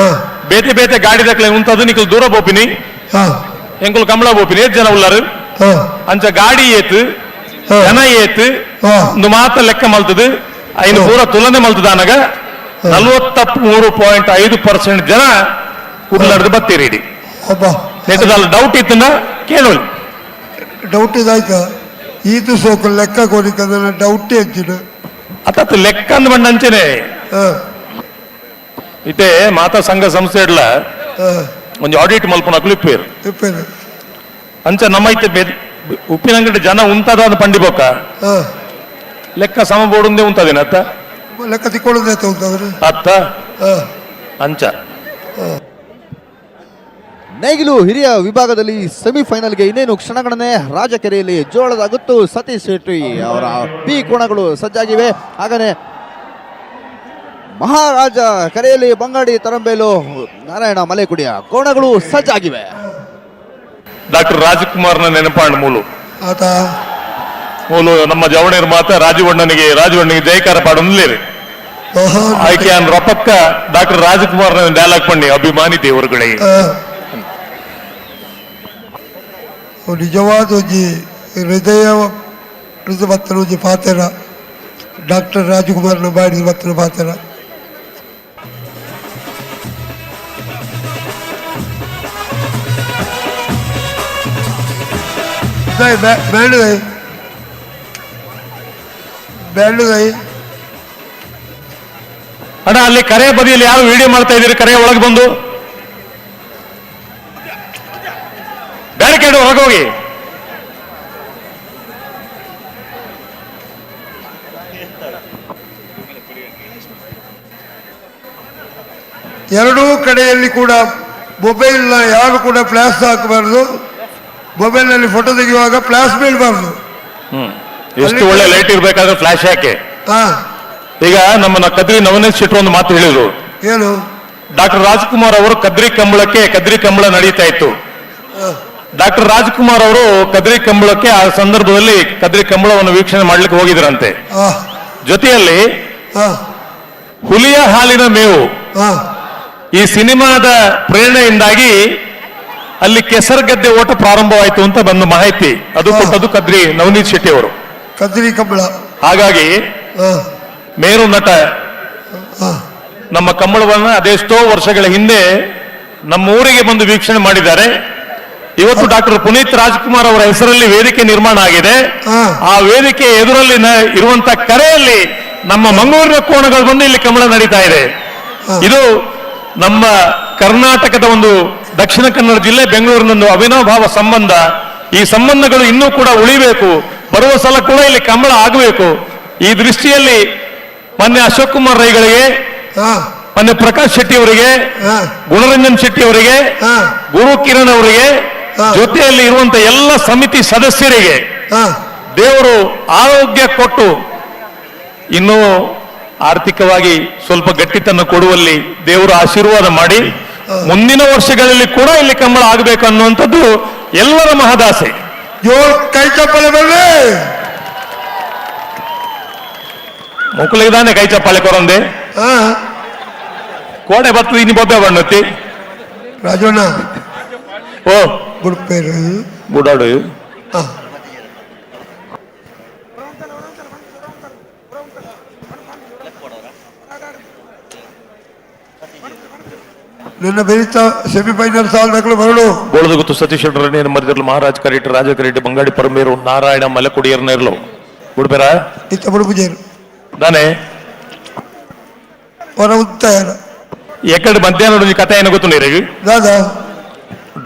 ಬೇತೆ ಬೇತೆ ಗಾಡಿ ದಕ್ಕಲೆ ಉಂಟದು ನಿಕಲ್ ದೂರ ಬೋಪಿನಿ ಎಂಕುಲು ಕಮಲ ಬೋಪಿನಿ ಏತ್ ಜನ ಉಳ್ಳಾರು ಅಂಚ ಗಾಡಿ ಏತು ಜನ ಏತು ಒಂದು ಮಾತ ಲೆಕ್ಕ ಮಲ್ತದು ಐನು ಪೂರ ತುಲನೆ ಮಲ್ತದ ಅನಗ 43.5% ಜನ ಕುಡ್ಲಾಡ್ದು ಬತ್ತೀರಿ ನೆಟ್ಟದಲ್ಲಿ ಡೌಟ್ ಇತ್ತಂದ ಕೇಳೋಳಿ ಡೌಟ್ ಇದಾಯ್ತ ಈತು ಸೋಕು ಲೆಕ್ಕ ಕೊಡಿಕಂದ್ರೆ ಡೌಟ್ ಹೆಚ್ಚಿನ ಅತ್ತ ಲೆಕ್ಕ ಅಂದ್ ಬಂಡ ಅಂಚೆನೆ ಇತ್ತೆ ಮಾತಾ ಸಂಘ ಸಂಸ್ಥೆ ಇಡ್ಲ ಒಂದು ಆಡಿಟ್ ಮಲ್ಪನಕ್ಲು ಇಪ್ಪೇರು ಅಂಚ ನಮ್ಮ ಐತೆ ಉಪ್ಪಿನಂಗಡಿ ಜನ ಉಂಟದ ಅದು ಪಂಡಿಬೋಕ ಲೆಕ್ಕ ಸಮ ಬೋಡುಂದೇ ಉಂಟದೇನ ಅತ್ತ ಲೆಕ್ಕ ತಿಕ್ಕೊಳ್ಳೋದೇ ಉಂಟದ್ರೆ ಅತ್ತ ಅಂಚ ನೇಗಿಲು ಹಿರಿಯ ವಿಭಾಗದಲ್ಲಿ ಸೆಮಿಫೈನಲ್ಗೆ ಇನ್ನೇನು ಕ್ಷಣಗಣನೆ ರಾಜಕೆರೆಯಲ್ಲಿ ಜೋಳದ ಗುತ್ತು ಸತೀಶ್ ಶೆಟ್ಟಿ ಅವರ ಪಿ ಕೋಣಗಳು ಸಜ್ಜಾಗಿವೆ. ಹಾಗನೇ ಮಹಾರಾಜ ಕೆರೆಯಲ್ಲಿ ಬಂಗಾಡಿ ತರಂಬೇಲು ನಾರಾಯಣ ಮಲೆಕುಡಿಯ ಕೋಣಗಳು ಸಜ್ಜಾಗಿವೆ. ಡಾಕ್ಟರ್ ರಾಜಕುಮಾರ್ನ ನೆನಪಾಂಡ್ ಮೂಲು ಆತ ಮೂಲು ನಮ್ಮ ಜವಣೇರ್ ಮಾತ ರಾಜವಣ್ಣನಿಗೆ ಜಯಕಾರ ಪಾಡೊಂದ್ಲೇರಿ ಆಯ್ಕೆ ಅನ್ ರೊಪ್ಪಕ್ಕ ಡಾಕ್ಟರ್ ರಾಜಕುಮಾರ್ನ ಡೈಲಾಗ್ ಪಣ್ಣಿ ಅಭಿಮಾನಿ ದೇವರುಗಳಿಗೆ ನಿಜವಾದ ಹೃದಯ ಬತ್ತನ ಪಾತ್ರ ಡಾಕ್ಟರ್ ರಾಜಕುಮಾರ್ನ ಬಾಡಿ ಬತ್ತನ ಪಾತ್ರ ಬ್ಯಾಂಡ್ ಅಣ್ಣ ಅಲ್ಲಿ ಕರೆ ಬದಿಯಲ್ಲಿ ಯಾರು ವಿಡಿಯೋ ಮಾಡ್ತಾ ಇದ್ದೀರಿ ಕರೆ ಒಳಗೆ ಬಂದು ಬ್ಯಾರಿಕೇಡ್ ಹೊರಗೋಗಿ ಎರಡೂ ಕಡೆಯಲ್ಲಿ ಕೂಡ ಮೊಬೈಲ್ನ ಯಾರು ಕೂಡ ಫ್ಲಾಶ್ ಹಾಕಬಾರ್ದು. ಮೊಬೈಲ್ನಲ್ಲಿ ಫೋಟೋ ತೆಗೆಯುವಾಗ ಫ್ಲಾಶ್ ಬೀಳಬಾರ್ದು. ಎಷ್ಟು ಒಳ್ಳೆ ಲೈಟ್ ಇರ್ಬೇಕಾದ್ರೆ ಫ್ಲಾಶ್ ಯಾಕೆ ಈಗ ನಮ್ಮನ್ನ ಕದ್ರಿ ನವನೇಶ್ ಶೆಟ್ರು ಒಂದು ಮಾತು ಹೇಳಿದ್ರು ಏನು ಡಾಕ್ಟರ್ ರಾಜ್ಕುಮಾರ್ ಅವರು ಕದ್ರಿ ಕಂಬಳ ನಡೀತಾ ಇತ್ತು. ಡಾಕ್ಟರ್ ರಾಜ್ಕುಮಾರ್ ಅವರು ಕದ್ರಿ ಕಂಬಳಕ್ಕೆ ಆ ಸಂದರ್ಭದಲ್ಲಿ ಕದ್ರಿ ಕಂಬಳವನ್ನು ವೀಕ್ಷಣೆ ಮಾಡ್ಲಿಕ್ಕೆ ಹೋಗಿದ್ರಂತೆ. ಜೊತೆಯಲ್ಲಿ ಹುಲಿಯ ಹಾಲಿನ ಮೇವು ಈ ಸಿನಿಮಾದ ಪ್ರೇರಣೆಯಿಂದಾಗಿ ಅಲ್ಲಿ ಕೆಸರುಗದ್ದೆ ಓಟ ಪ್ರಾರಂಭವಾಯಿತು ಅಂತ ಬಂದು ಮಾಹಿತಿ. ಅದು ಕೊಟ್ಟದ್ದು ಕದ್ರಿ ನವನೀತ್ ಶೆಟ್ಟಿ ಅವರು ಕದ್ರಿ ಕಂಬಳ. ಹಾಗಾಗಿ ಮೇರು ನಟ ನಮ್ಮ ಕಂಬಳವನ್ನ ಅದೆಷ್ಟೋ ವರ್ಷಗಳ ಹಿಂದೆ ನಮ್ಮ ಊರಿಗೆ ಬಂದು ವೀಕ್ಷಣೆ ಮಾಡಿದ್ದಾರೆ. ಇವತ್ತು ಡಾಕ್ಟರ್ ಪುನೀತ್ ರಾಜ್ಕುಮಾರ್ ಅವರ ಹೆಸರಲ್ಲಿ ವೇದಿಕೆ ನಿರ್ಮಾಣ ಆಗಿದೆ. ಆ ವೇದಿಕೆ ಎದುರಲ್ಲಿ ಇರುವಂತ ಕರೆಯಲ್ಲಿ ನಮ್ಮ ಮಂಗಳೂರಿನ ಕೋಣಗಳು ಬಂದು ಇಲ್ಲಿ ಕಂಬಳ ನಡೀತಾ ಇದೆ. ಇದು ನಮ್ಮ ಕರ್ನಾಟಕದ ಒಂದು ದಕ್ಷಿಣ ಕನ್ನಡ ಜಿಲ್ಲೆ ಬೆಂಗಳೂರಿನೊಂದು ಅವಿನಾಭಾವ ಸಂಬಂಧ. ಈ ಸಂಬಂಧಗಳು ಇನ್ನೂ ಕೂಡ ಉಳಿಬೇಕು. ಬರುವ ಸಲ ಕೂಡ ಇಲ್ಲಿ ಕಂಬಳ ಆಗಬೇಕು. ಈ ದೃಷ್ಟಿಯಲ್ಲಿ ಮೊನ್ನೆ ಅಶೋಕ್ ಕುಮಾರ್ ರೈಗಳಿಗೆ, ಮೊನ್ನೆ ಪ್ರಕಾಶ್ ಶೆಟ್ಟಿ ಅವರಿಗೆ, ಗುಣರಂಜನ್ ಶೆಟ್ಟಿ ಅವರಿಗೆ, ಗುರು ಕಿರಣ್ ಅವರಿಗೆ, ಜೊತೆಯಲ್ಲಿ ಇರುವಂತ ಎಲ್ಲ ಸಮಿತಿ ಸದಸ್ಯರಿಗೆ ದೇವರು ಆರೋಗ್ಯ ಕೊಟ್ಟು ಇನ್ನೂ ಆರ್ಥಿಕವಾಗಿ ಸ್ವಲ್ಪ ಗಟ್ಟಿತನ ಕೊಡುವಲ್ಲಿ ದೇವರು ಆಶೀರ್ವಾದ ಮಾಡಿ ಮುಂದಿನ ವರ್ಷಗಳಲ್ಲಿ ಕೂಡ ಇಲ್ಲಿ ಕಂಬಳ ಆಗಬೇಕು ಅನ್ನುವಂಥದ್ದು ಎಲ್ಲರ ಮಹದಾಸೆ. ಕೈ ಚಪ್ಪಲೆ ಬರಲಿ ಮುಕ್ಕಲಿದ್ದಾನೆ ಕೈ ಚಪ್ಪಾಳೆ ಕೊರಂದೆ ಕೋಡೆ ಬರ್ತದೆ ಇನ್ನು ಬೊಬ್ಬೆ ಬಣ್ಣತ್ತಿ ರಾಜಣ್ಣ ಓ ಬುಡ್ಪೇರು ಬುಡಾಡು ನಿನ್ನ ಬೆರೀತಾ ಸೆಮಿಫೈನಲ್ ಸಾಲದಾಗಲು ಬರಲು ಗೋಳದಗುತ್ತು ಸತೀಶ್ ರೆಡ್ಡಿ ಮರಿದರ್ಲು ಮಹಾರಾಜ್ ಕರೀಟ್ ರಾಜ ಕರೀಟ್ ಬಂಗಾಡಿ ಪರಮೇರು ನಾರಾಯಣ ಮಲೆಕುಡಿಯರ್ನೇರ್ಲು ಬಿಡ್ಬೇರ ಇತ್ತ ಬುಡುಪುಜೇರು ದಾನೆ ಹೊರ ಉತ್ತಾಯನ ಎಕಡೆ ಮಧ್ಯಾಹ್ನ ಕಥೆ ಏನು ಗೊತ್ತು ನೀರಿಗೆ ದಾದಾ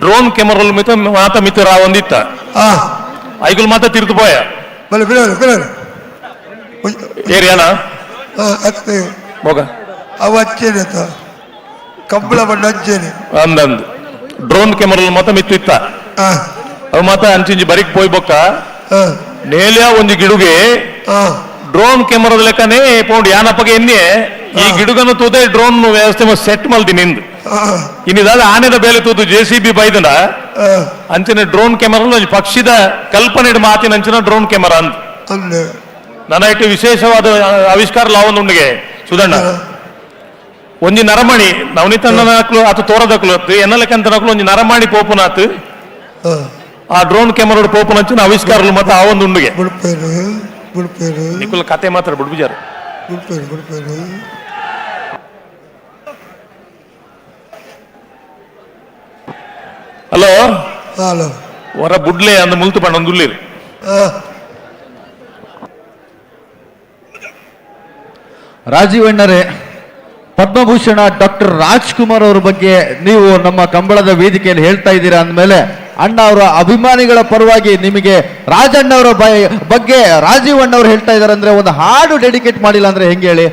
ಡ್ರೋನ್ ಕೆಮರಲ್ ಮಿತ ಮಾತ ಮಿತ್ರ ಒಂದಿತ್ತ ಐಗುಲ್ ಮಾತ ತಿರ್ದು ಪೋಯ ಬಲೆ ಬಿಡೋರು ಬಿಡೋರು ಏರಿಯಾನ ಅತ್ತೆ ಹೋಗ ಅವ ಹಚ್ಚೇನೆ ಕಂಬಳ ಬಣ್ಣ ಹಚ್ಚೇನೆ ಅಂದಂದು ಡ್ರೋನ್ ಕೆಮರಲ್ ಮಾತ ಮಿತ್ತು ಇತ್ತ ಅವ್ ಮಾತ ಅಂಚಿಂಜಿ ಬರಿಕ್ ಪೋಯ್ ಬೊಕ್ಕ ನೇಲಿಯ ಒಂದು ಗಿಡುಗೆ ಡ್ರೋನ್ ಕೆಮರದ ಲೆಕ್ಕನೇ ಪೌಂಡ್ ಯಾನಪ್ಪಗೆ ಎನ್ನೆ ಈ ಗಿಡುಗನ್ನು ತೂತೆ ಡ್ರೋನ್ ವ್ಯವಸ್ಥೆ ಸೆಟ್ ಮಲ್ದಿ ನಿಂದು ಇನ್ನಿದಾದ ಆನೆದ ಬೇಲೆ ತೂತು JCB ಬೈದನ ಅಂಚಿನ ಡ್ರೋನ್ ಕೆಮರಾ ಪಕ್ಷಿದ ಕಲ್ಪನೆ ಮಾತಿನ ಅಂಚಿನ ಡ್ರೋನ್ ಕೆಮರಾ ಅಂತ ನನ್ನ ಇಟ್ಟು ವಿಶೇಷವಾದ ಆವಿಷ್ಕಾರ ಲಾವೊಂದುಂಡಿಗೆ ಸುಧಣ್ಣ ಒಂಜಿ ನರಮಣಿ ನವನಿತನಕ್ಲು ಅತು ತೋರದಕ್ಲು ಎನ್ನ ಲೆಕ್ಕಂತನಕ್ಲು ಒಂಜಿ ನರಮಣಿ ಪೋಪುನಾತ್ ಆ ಡ್ರೋನ್ ಕೆಮರಾ ಪೋಪುನಂಚಿನ ಆವಿಷ್ಕಾರಲು ಮತ್ತೆ ಆ ಒಂದು ಉಂಡಿಗೆ ನಿಕುಲ್ ಕತೆ ಮಾತ್ರ ಬಿಡ್ಬಿಜಾರ ಹಲೋ ಹಲೋ ಹೊರ ಬುಡ್ಲೆ ಅಂದ ಮುಲ್ತು ಪಂಡ ಒಂದು ಉಳ್ಳಿರಿ ರಾಜೀವಣ್ಣರೇ, ಪದ್ಮಭೂಷಣ ಡಾಕ್ಟರ್ ರಾಜ್ಕುಮಾರ್ ಅವರ ಬಗ್ಗೆ ನೀವು ನಮ್ಮ ಕಂಬಳದ ವೇದಿಕೆಯಲ್ಲಿ ಹೇಳ್ತಾ ಇದ್ದೀರಾ ಅಂದಮೇಲೆ ಅಣ್ಣ ಅವರ ಅಭಿಮಾನಿಗಳ ಪರವಾಗಿ ನಿಮಗೆ ರಾಜಣ್ಣ ಅವರ ಬಗ್ಗೆ ರಾಜೀವಣ್ಣ ಅವರು ಹೇಳ್ತಾ ಇದ್ದಾರೆ ಅಂದ್ರೆ ಒಂದು ಹಾಡು ಡೆಡಿಕೇಟ್ ಮಾಡಿಲ್ಲ ಅಂದ್ರೆ ಹೆಂಗೆ ಹೇಳಿ?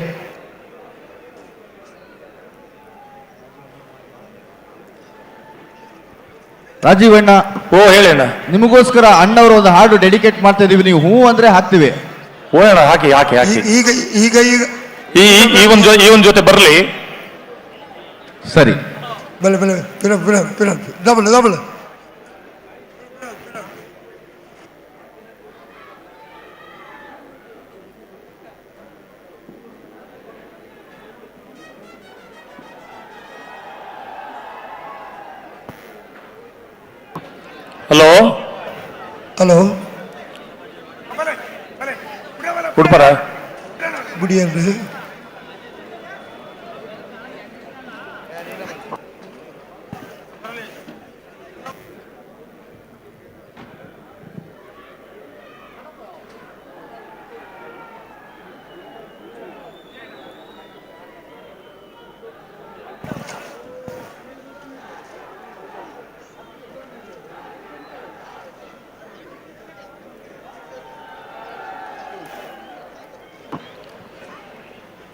ರಾಜೀವಣ್ಣ, ಓ ಹೇಳಣ್ಣ, ನಿಮಗೋಸ್ಕರ ಅಣ್ಣವರು ಒಂದು ಹಾಡು ಡೆಡಿಕೇಟ್ ಮಾಡ್ತಾ ಇದೀವಿ, ನೀವು ಹೂ ಅಂದ್ರೆ ಹಾಕ್ತಿವಿ. ಓ ಅಣ್ಣ, ಹಾಕಿ ಹಾಕಿ ಹಾಕಿ. ಈಗ ಈಗ ಈಗ ಈ ಒಂದ್ ಜೊತೆ ಬರ್ಲಿ. ಸರಿ, ಬಲೆ ಬಲೆ ಡಬಲ್ ಡಬಲ್ ಹಲೋ ಹಲೋ ಉಡ್ಪರ ಗುಡಿಯನ್ರಿ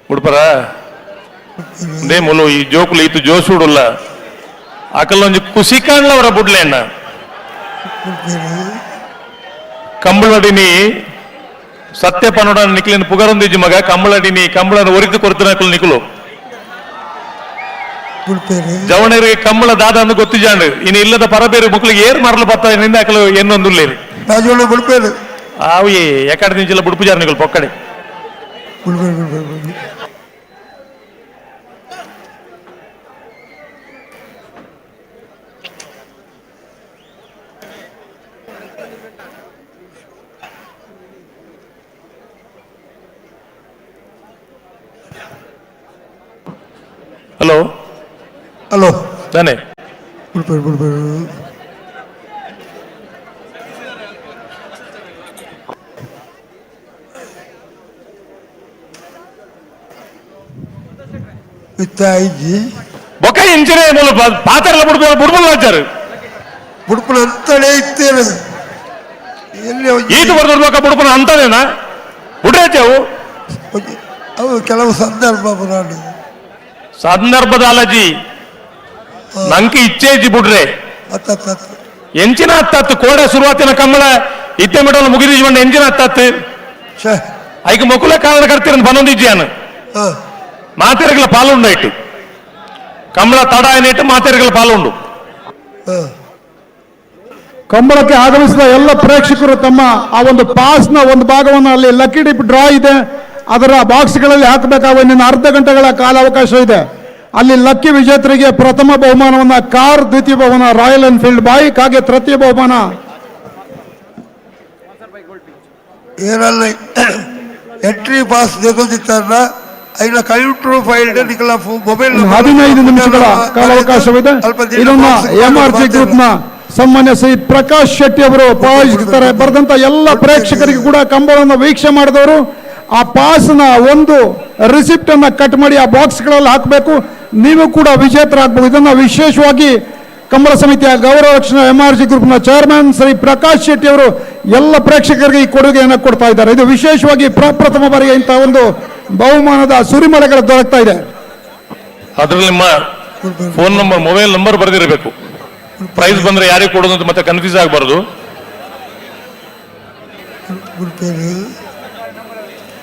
ಉಡ್ಪರ ದೇ ಮುಲು ಈ ಜೋಕುಲು ಇತ್ತು ಜೋಸುಡುಲ್ಲ ಅಕಲ್ಲೊಂದು ಖುಷಿ ಕಾಣ್ಲವರ ಬುಡ್ಲೆ ಅಣ್ಣ ಕಂಬಳಡಿನಿ ಸತ್ಯ ಪನ್ನಡ ನಿಕ್ಲಿನ ಪುಗರೊಂದಿಜ್ಜಿ ಮಗ ಕಂಬಳಡಿನಿ ಕಂಬಳ ಒರಿದು ಕೊಡ್ತಾನೆ ಅಕಲ್ ನಿಕುಲು ಜವಣರಿಗೆ ಕಂಬಳ ದಾದ ಅಂದು ಗೊತ್ತಿಜಾಂಡು ಇನ್ನು ಇಲ್ಲದ ಪರಬೇರು ಮಕ್ಕಳಿಗೆ ಏರ್ ಮರಲು ಬರ್ತಾ ನಿಂದ ಅಕಲು ಏನೊಂದುಲ್ಲೇರು ಆವು ಎಕಡೆ ನಿಂಚಿಲ್ಲ ಬುಡ್ಪುಜಾರ ನಿಕಲು ಪೊಕ್ಕಡೆ ಹಲೋ ಹಲೋ ತಾನೆ ಬೊಕ್ಕ ಇಂಚಿನ ಪಾತ್ರೆಲ್ಲ ಬುಡ್ಬಲ್ ಹಾಚಾರು ಬುಡ್ಪುನ ಅಂತಲೇ ಇತ್ತೇನೆ ಎಲ್ಲಿ ಈತು ಬರ್ದೊಡ್ಬೇಕ ಬುಡ್ಪನ ಅಂತದೇನಾ ಬುಡ್ರೇತೇವು ಅವು ಕೆಲವು ಸಂದರ್ಭದ ಅಲಜಿ ನಂಗೆ ಇಚ್ಛೆ ಬುಡ್ರೆ ಎಂಚಿನ ಹತ್ತತ್ತು ಕೋಡೆ ಶುರುವಾತಿನ ಕಮ್ಮಳ ಇತ್ತೆ ಮಿಡಲ್ ಮುಗಿದಿಜ್ಬಂಡ ಎಂಚಿನ ಹತ್ತತ್ತು ಐಕ ಮೊಕುಲ ಕಾರಣ ಕರ್ತಿರನ್ ಬನ್ನೊಂದಿಜ್ಜಾನು ಮಾತೆರೆಗಳ ಪಾಲುಂಡು ಇಟ್ಟು ಕಮ್ಮಳ ತಡ ಏನಿಟ್ಟು ಮಾತೆರೆಗಳ ಪಾಲುಂಡು. ಕಂಬಳಕ್ಕೆ ಆಗಮಿಸಿದ ಎಲ್ಲ ಪ್ರೇಕ್ಷಕರು ತಮ್ಮ ಆ ಒಂದು ಪಾಸ್ನ ಒಂದು ಭಾಗವನ್ನು ಅಲ್ಲಿ ಲಕ್ಕಿ ಡಿಪ್ ಡ್ರಾ ಇದೆ, ಅದರ ಬಾಕ್ಸ್ಗಳಲ್ಲಿ ಹಾಕಬೇಕಾಗುವ ಇನ್ನು ಅರ್ಧ ಗಂಟೆಗಳ ಕಾಲಾವಕಾಶ ಇದೆ. ಅಲ್ಲಿ ಲಕ್ಕಿ ವಿಜೇತರಿಗೆ ಪ್ರಥಮ ಬಹುಮಾನವನ್ನ ಕಾರ್, ದ್ವಿತೀಯ ಬಹುಮಾನ ರಾಯಲ್ ಎನ್ಫೀಲ್ಡ್ ಬೈಕ್, ಹಾಗೆ ತೃತೀಯ ಬಹುಮಾನ ಏನಲ್ಲ ಎಂಟ್ರಿ ಪಾಸ್ ತೆಗೆದಿತ್ತಾರ ಐನ ಕಂಪ್ಯೂಟರ್ ಫೈಲ್ ನಿಕಲ ಮೊಬೈಲ್ 15 ನಿಮಿಷಗಳ ಕಾಲಾವಕಾಶವಿದೆ. ಇದನ್ನ MRG ಗ್ರೂಪ್ನ ಸನ್ಮಾನ್ಯ ಶ್ರೀ ಪ್ರಕಾಶ್ ಶೆಟ್ಟಿ ಅವರು ಪಾವತಿಸುತ್ತಾರೆ. ಬರೆದಂತ ಎಲ್ಲ ಪ್ರೇಕ್ಷಕರಿಗೆ ಕೂಡ ಕಂಬಳವನ್ನು ವೀಕ್ಷಣೆ ಮಾಡಿದವರು ಆ ಪಾಸ್ನ ಒಂದು ರಿಸಿಪ್ಟ್ ಅನ್ನ ಕಟ್ ಮಾಡಿ ಆ ಬಾಕ್ಸ್ಗಳಲ್ಲಿ ಹಾಕಬೇಕು. ನೀವು ಕೂಡ ವಿಜೇತರಾಗಬಹುದು. ಇದನ್ನ ವಿಶೇಷವಾಗಿ ಕಂಬಳ ಸಮಿತಿಯ ಗೌರವ ರಕ್ಷಣಾ MRG ಗ್ರೂಪ್ನ ಚೇರ್ಮನ್ ಶ್ರೀ ಪ್ರಕಾಶ್ ಶೆಟ್ಟಿ ಅವರು ಎಲ್ಲ ಪ್ರೇಕ್ಷಕರಿಗೆ ಈ ಕೊಡುಗೆಯನ್ನು ಕೊಡ್ತಾ ಇದ್ದಾರೆ. ಇದು ವಿಶೇಷವಾಗಿ ಪ್ರಪ್ರಥಮ ಬಾರಿಗೆ ಇಂತಹ ಒಂದು ಬಹುಮಾನದ ಸುರಿಮಳೆಗಳು ದೊರಕ್ತಾ ಇದೆ. ಅದರಲ್ಲಿ ನಿಮ್ಮ ಫೋನ್ ನಂಬರ್, ಮೊಬೈಲ್ ನಂಬರ್ ಬರೆದಿರಬೇಕು. ಪ್ರೈಸ್ ಬಂದ್ರೆ ಯಾರಿಗೆ ಕೊಡೋದು ಅಂತ ಮತ್ತೆ ಕನ್ಫ್ಯೂಸ್ ಆಗಬಾರ್ದು.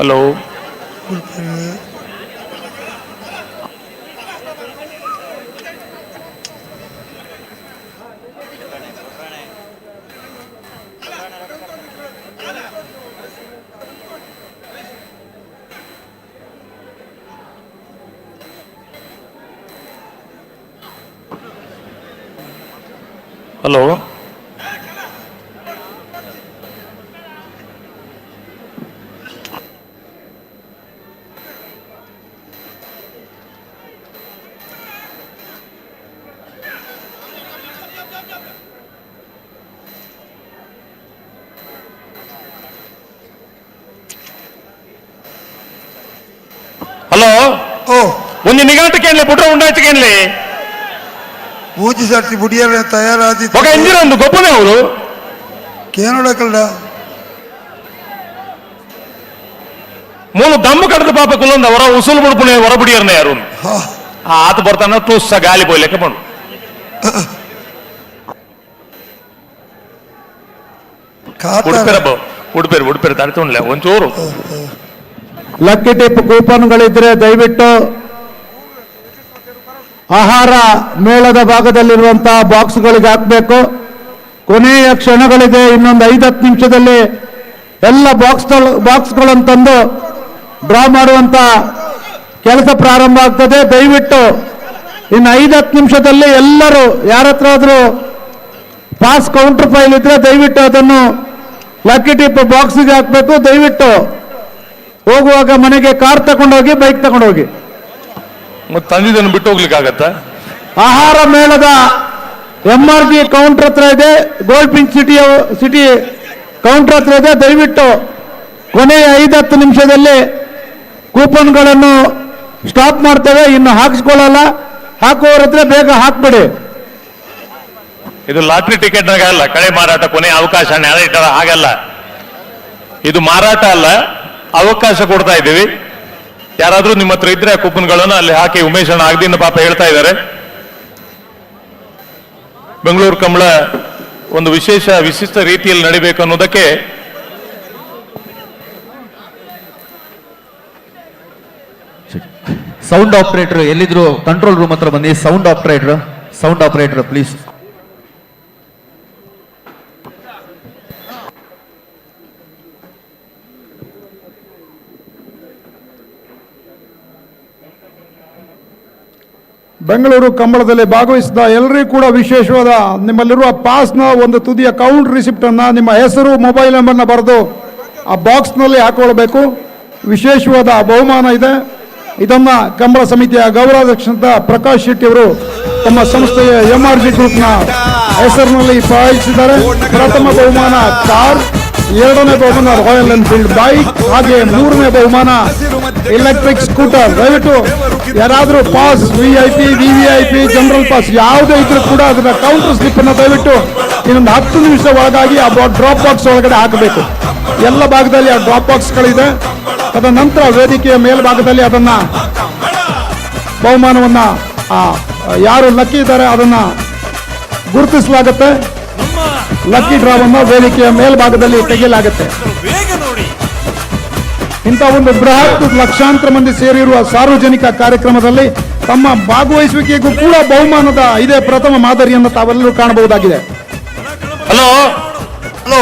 Hello, hello, hello. ಒಂದು ನಿಗಾಟಕ್ಕೆ ಬಿಟ್ರೆ ಉಂಡಾಯ್ತಕ್ಕೆ పూజ సర్టి బుడియాల తయారాది ఒక ఇంజిన్ ఉంది గొప్పనే ಅವರು కేనడకల్డ ಮೂಲ ದಮ್ಮು ಕಡದ ಪಾಪ ಕುಲ್ಲೊಂದ ಹೊರ ಉಸುಲು ಬಿಡ್ಪುಣೆ ಹೊರ ಬಿಡಿಯರ್ನ ಯಾರು ಆತ ಬರ್ತಾನ ತುಸ್ಸ ಗಾಲಿ ಬೋಯ್ಲೆಕ್ಕ ಬಂದು ಉಡುಪೇರು ತಡಿತೊಂಡ್ಲ ಒಂಚೂರು ಲಕ್ಕಿ ಟಿಪ್ ಕೂಪನ್ಗಳಿದ್ರೆ ದಯವಿಟ್ಟು ಆಹಾರ ಮೇಳದ ಭಾಗದಲ್ಲಿರುವಂತಹ ಬಾಕ್ಸ್ಗಳಿಗೆ ಹಾಕಬೇಕು. ಕೊನೆಯ ಕ್ಷಣಗಳಿದೆ. ಇನ್ನೊಂದು 5-10 ನಿಮಿಷದಲ್ಲಿ ಎಲ್ಲ ಬಾಕ್ಸ್ಗಳನ್ನು ತಂದು ಡ್ರಾ ಮಾಡುವಂತ ಕೆಲಸ ಪ್ರಾರಂಭ ಆಗ್ತದೆ. ದಯವಿಟ್ಟು ಇನ್ನು 5-10 ನಿಮಿಷದಲ್ಲಿ ಎಲ್ಲರೂ ಯಾರ ಹತ್ರ ಆದ್ರೂ ಪಾಸ್ ಕೌಂಟರ್ ಫೈಲ್ ಇದ್ರೆ ದಯವಿಟ್ಟು ಅದನ್ನು ಲಕ್ಕಿ ಟಿಪ್ ಬಾಕ್ಸ್ಗೆ ಹಾಕಬೇಕು. ದಯವಿಟ್ಟು ಹೋಗುವಾಗ ಮನೆಗೆ ಕಾರ್ ತಗೊಂಡೋಗಿ, ಬೈಕ್ ತಗೊಂಡೋಗಿ. ತಂದಿದ್ದನ್ನು ಬಿಟ್ಟು ಹೋಗ್ಲಿಕ್ಕೆ ಆಗತ್ತ? ಆಹಾರ ಮೇಳದ MRG ಕೌಂಟರ್ ಹತ್ರ ಇದೆ, ಗೋಲ್ಡ್ ಪಿಂಕ್ ಸಿಟಿ ಕೌಂಟರ್ ಹತ್ರ ಇದೆ. ದಯವಿಟ್ಟು ಕೊನೆಯ 5-10 ನಿಮಿಷದಲ್ಲಿ ಕೂಪನ್ಗಳನ್ನು ಸ್ಟಾಪ್ ಮಾಡ್ತೇವೆ. ಇನ್ನು ಹಾಕಿಸ್ಕೊಳ್ಳಲ್ಲ. ಹಾಕುವವ್ರ ಹತ್ರ ಬೇಗ ಹಾಕ್ಬಿಡಿ. ಇದು ಲಾಟ್ರಿ ಟಿಕೆಟ್ನಾಗ ಅಲ್ಲ, ಕಡೆ ಮಾರಾಟ ಕೊನೆ ಅವಕಾಶ ಇಟ್ಟಾರ ಹಾಗಲ್ಲ. ಇದು ಮಾರಾಟ ಅಲ್ಲ, ಅವಕಾಶ ಕೊಡ್ತಾ ಇದ್ದೀವಿ. ಯಾರಾದ್ರೂ ನಿಮ್ಮ ಹತ್ರ ಇದ್ರೆ ಕೂಪನ್ಗಳನ್ನು ಅಲ್ಲಿ ಹಾಕಿ. ಉಮೇಶ್ ಅಣ್ಣ ಆಗದಿಂದ ಪಾಪ ಹೇಳ್ತಾ ಇದ್ದಾರೆ. ಬೆಂಗಳೂರು ಕಂಬಳ ಒಂದು ವಿಶಿಷ್ಟ ರೀತಿಯಲ್ಲಿ ನಡಿಬೇಕು ಅನ್ನೋದಕ್ಕೆ ಸೌಂಡ್ ಆಪರೇಟರ್ ಎಲ್ಲಿದ್ರು ಕಂಟ್ರೋಲ್ ರೂಮ್ ಹತ್ರ ಬನ್ನಿ. Sound operator please. ಬೆಂಗಳೂರು ಕಂಬಳದಲ್ಲಿ ಭಾಗವಹಿಸಿದ ಎಲ್ಲರಿಗೂ ಕೂಡ ವಿಶೇಷವಾದ ನಿಮ್ಮಲ್ಲಿರುವ ಪಾಸ್ನ ಒಂದು ತುದಿಯ ಕೌಂಟ್ ರಿಸಿಪ್ಟ್ ಅನ್ನ ನಿಮ್ಮ ಹೆಸರು, ಮೊಬೈಲ್ ನಂಬರ್ನ ಬರೆದು ಆ ಬಾಕ್ಸ್ನಲ್ಲಿ ಹಾಕೊಳ್ಬೇಕು. ವಿಶೇಷವಾದ ಬಹುಮಾನ ಇದೆ. ಇದನ್ನ ಕಂಬಳ ಸಮಿತಿಯ ಗೌರವಾಧ್ಯಕ್ಷ ಪ್ರಕಾಶ್ ಶೆಟ್ಟಿ ಅವರು ತಮ್ಮ ಸಂಸ್ಥೆಯ MRG ಗ್ರೂಪ್ನ ಹೆಸರಿನಲ್ಲಿ ಪಾವತಿಸಿದ್ದಾರೆ. ಪ್ರಥಮ ಬಹುಮಾನ ಕಾರ್, ಎರಡನೇ ಬಹುಮಾನ ರಾಯಲ್ ಎನ್ಫೀಲ್ಡ್ ಬೈಕ್, ಹಾಗೆ ಮೂರನೇ ಬಹುಮಾನ ಎಲೆಕ್ಟ್ರಿಕ್ ಸ್ಕೂಟರ್. ದಯವಿಟ್ಟು ಯಾರಾದರೂ pass, VIP, VVIP, general pass ಯಾವುದೇ ಇದ್ರೂ ಕೂಡ ಅದನ್ನ ಕೌಂಟರ್ ಸ್ಲಿಪ್ ಅನ್ನು ದಯವಿಟ್ಟು ಇನ್ನೊಂದು 10 ನಿಮಿಷ ಒಳಗಾಗಿ ಆ ಡ್ರಾಪ್ ಬಾಕ್ಸ್ ಒಳಗಡೆ ಹಾಕಬೇಕು. ಎಲ್ಲ ಭಾಗದಲ್ಲಿ ಆ ಡ್ರಾಪ್ ಬಾಕ್ಸ್ಗಳಿದೆ. ತದನಂತರ ವೇದಿಕೆಯ ಮೇಲ್ಭಾಗದಲ್ಲಿ ಅದನ್ನ ಬಹುಮಾನವನ್ನ ಯಾರು ಲಕ್ಕಿ ಇದ್ದಾರೆ ಅದನ್ನ ಗುರುತಿಸಲಾಗುತ್ತೆ. ಲಕ್ಕಿ ಡ್ರಾವನ್ನು ವೇದಿಕೆಯ ಮೇಲ್ಭಾಗದಲ್ಲಿ ತೆಗೆಯಲಾಗುತ್ತೆ. ಇಂಥ ಒಂದು ಬೃಹತ್ ಲಕ್ಷಾಂತರ ಮಂದಿ ಸೇರಿರುವ ಸಾರ್ವಜನಿಕ ಕಾರ್ಯಕ್ರಮದಲ್ಲಿ ತಮ್ಮ ಭಾಗವಹಿಸುವಿಕೆಗೂ ಕೂಡ ಬಹುಮಾನದ ಇದೇ ಪ್ರಥಮ ಮಾದರಿಯನ್ನು ತಾವೆಲ್ಲರೂ ಕಾಣಬಹುದಾಗಿದೆ. ಹಲೋ ಹಲೋ,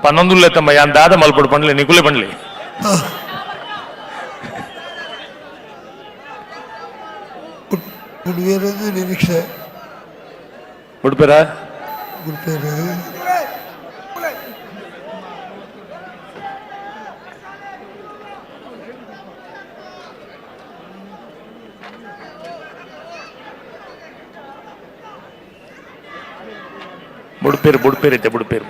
11 ತಮ್ಮ ಯಾನ್ ದಾದ ಮಲ್ಪಡು ಬಂಡ್ಲಿ ನಿಗುಲೆ ಬಂಡ್ಲಿ ಗುಡ್ವೇರದು ನಿರೀಕ್ಷೆ ಬಿಡ್ಬೇರ ಗುಡ್ಪೇರು ಬುಡ್ಪೇರ್ ಐತೆ ಬುಡ್ಪೇರ್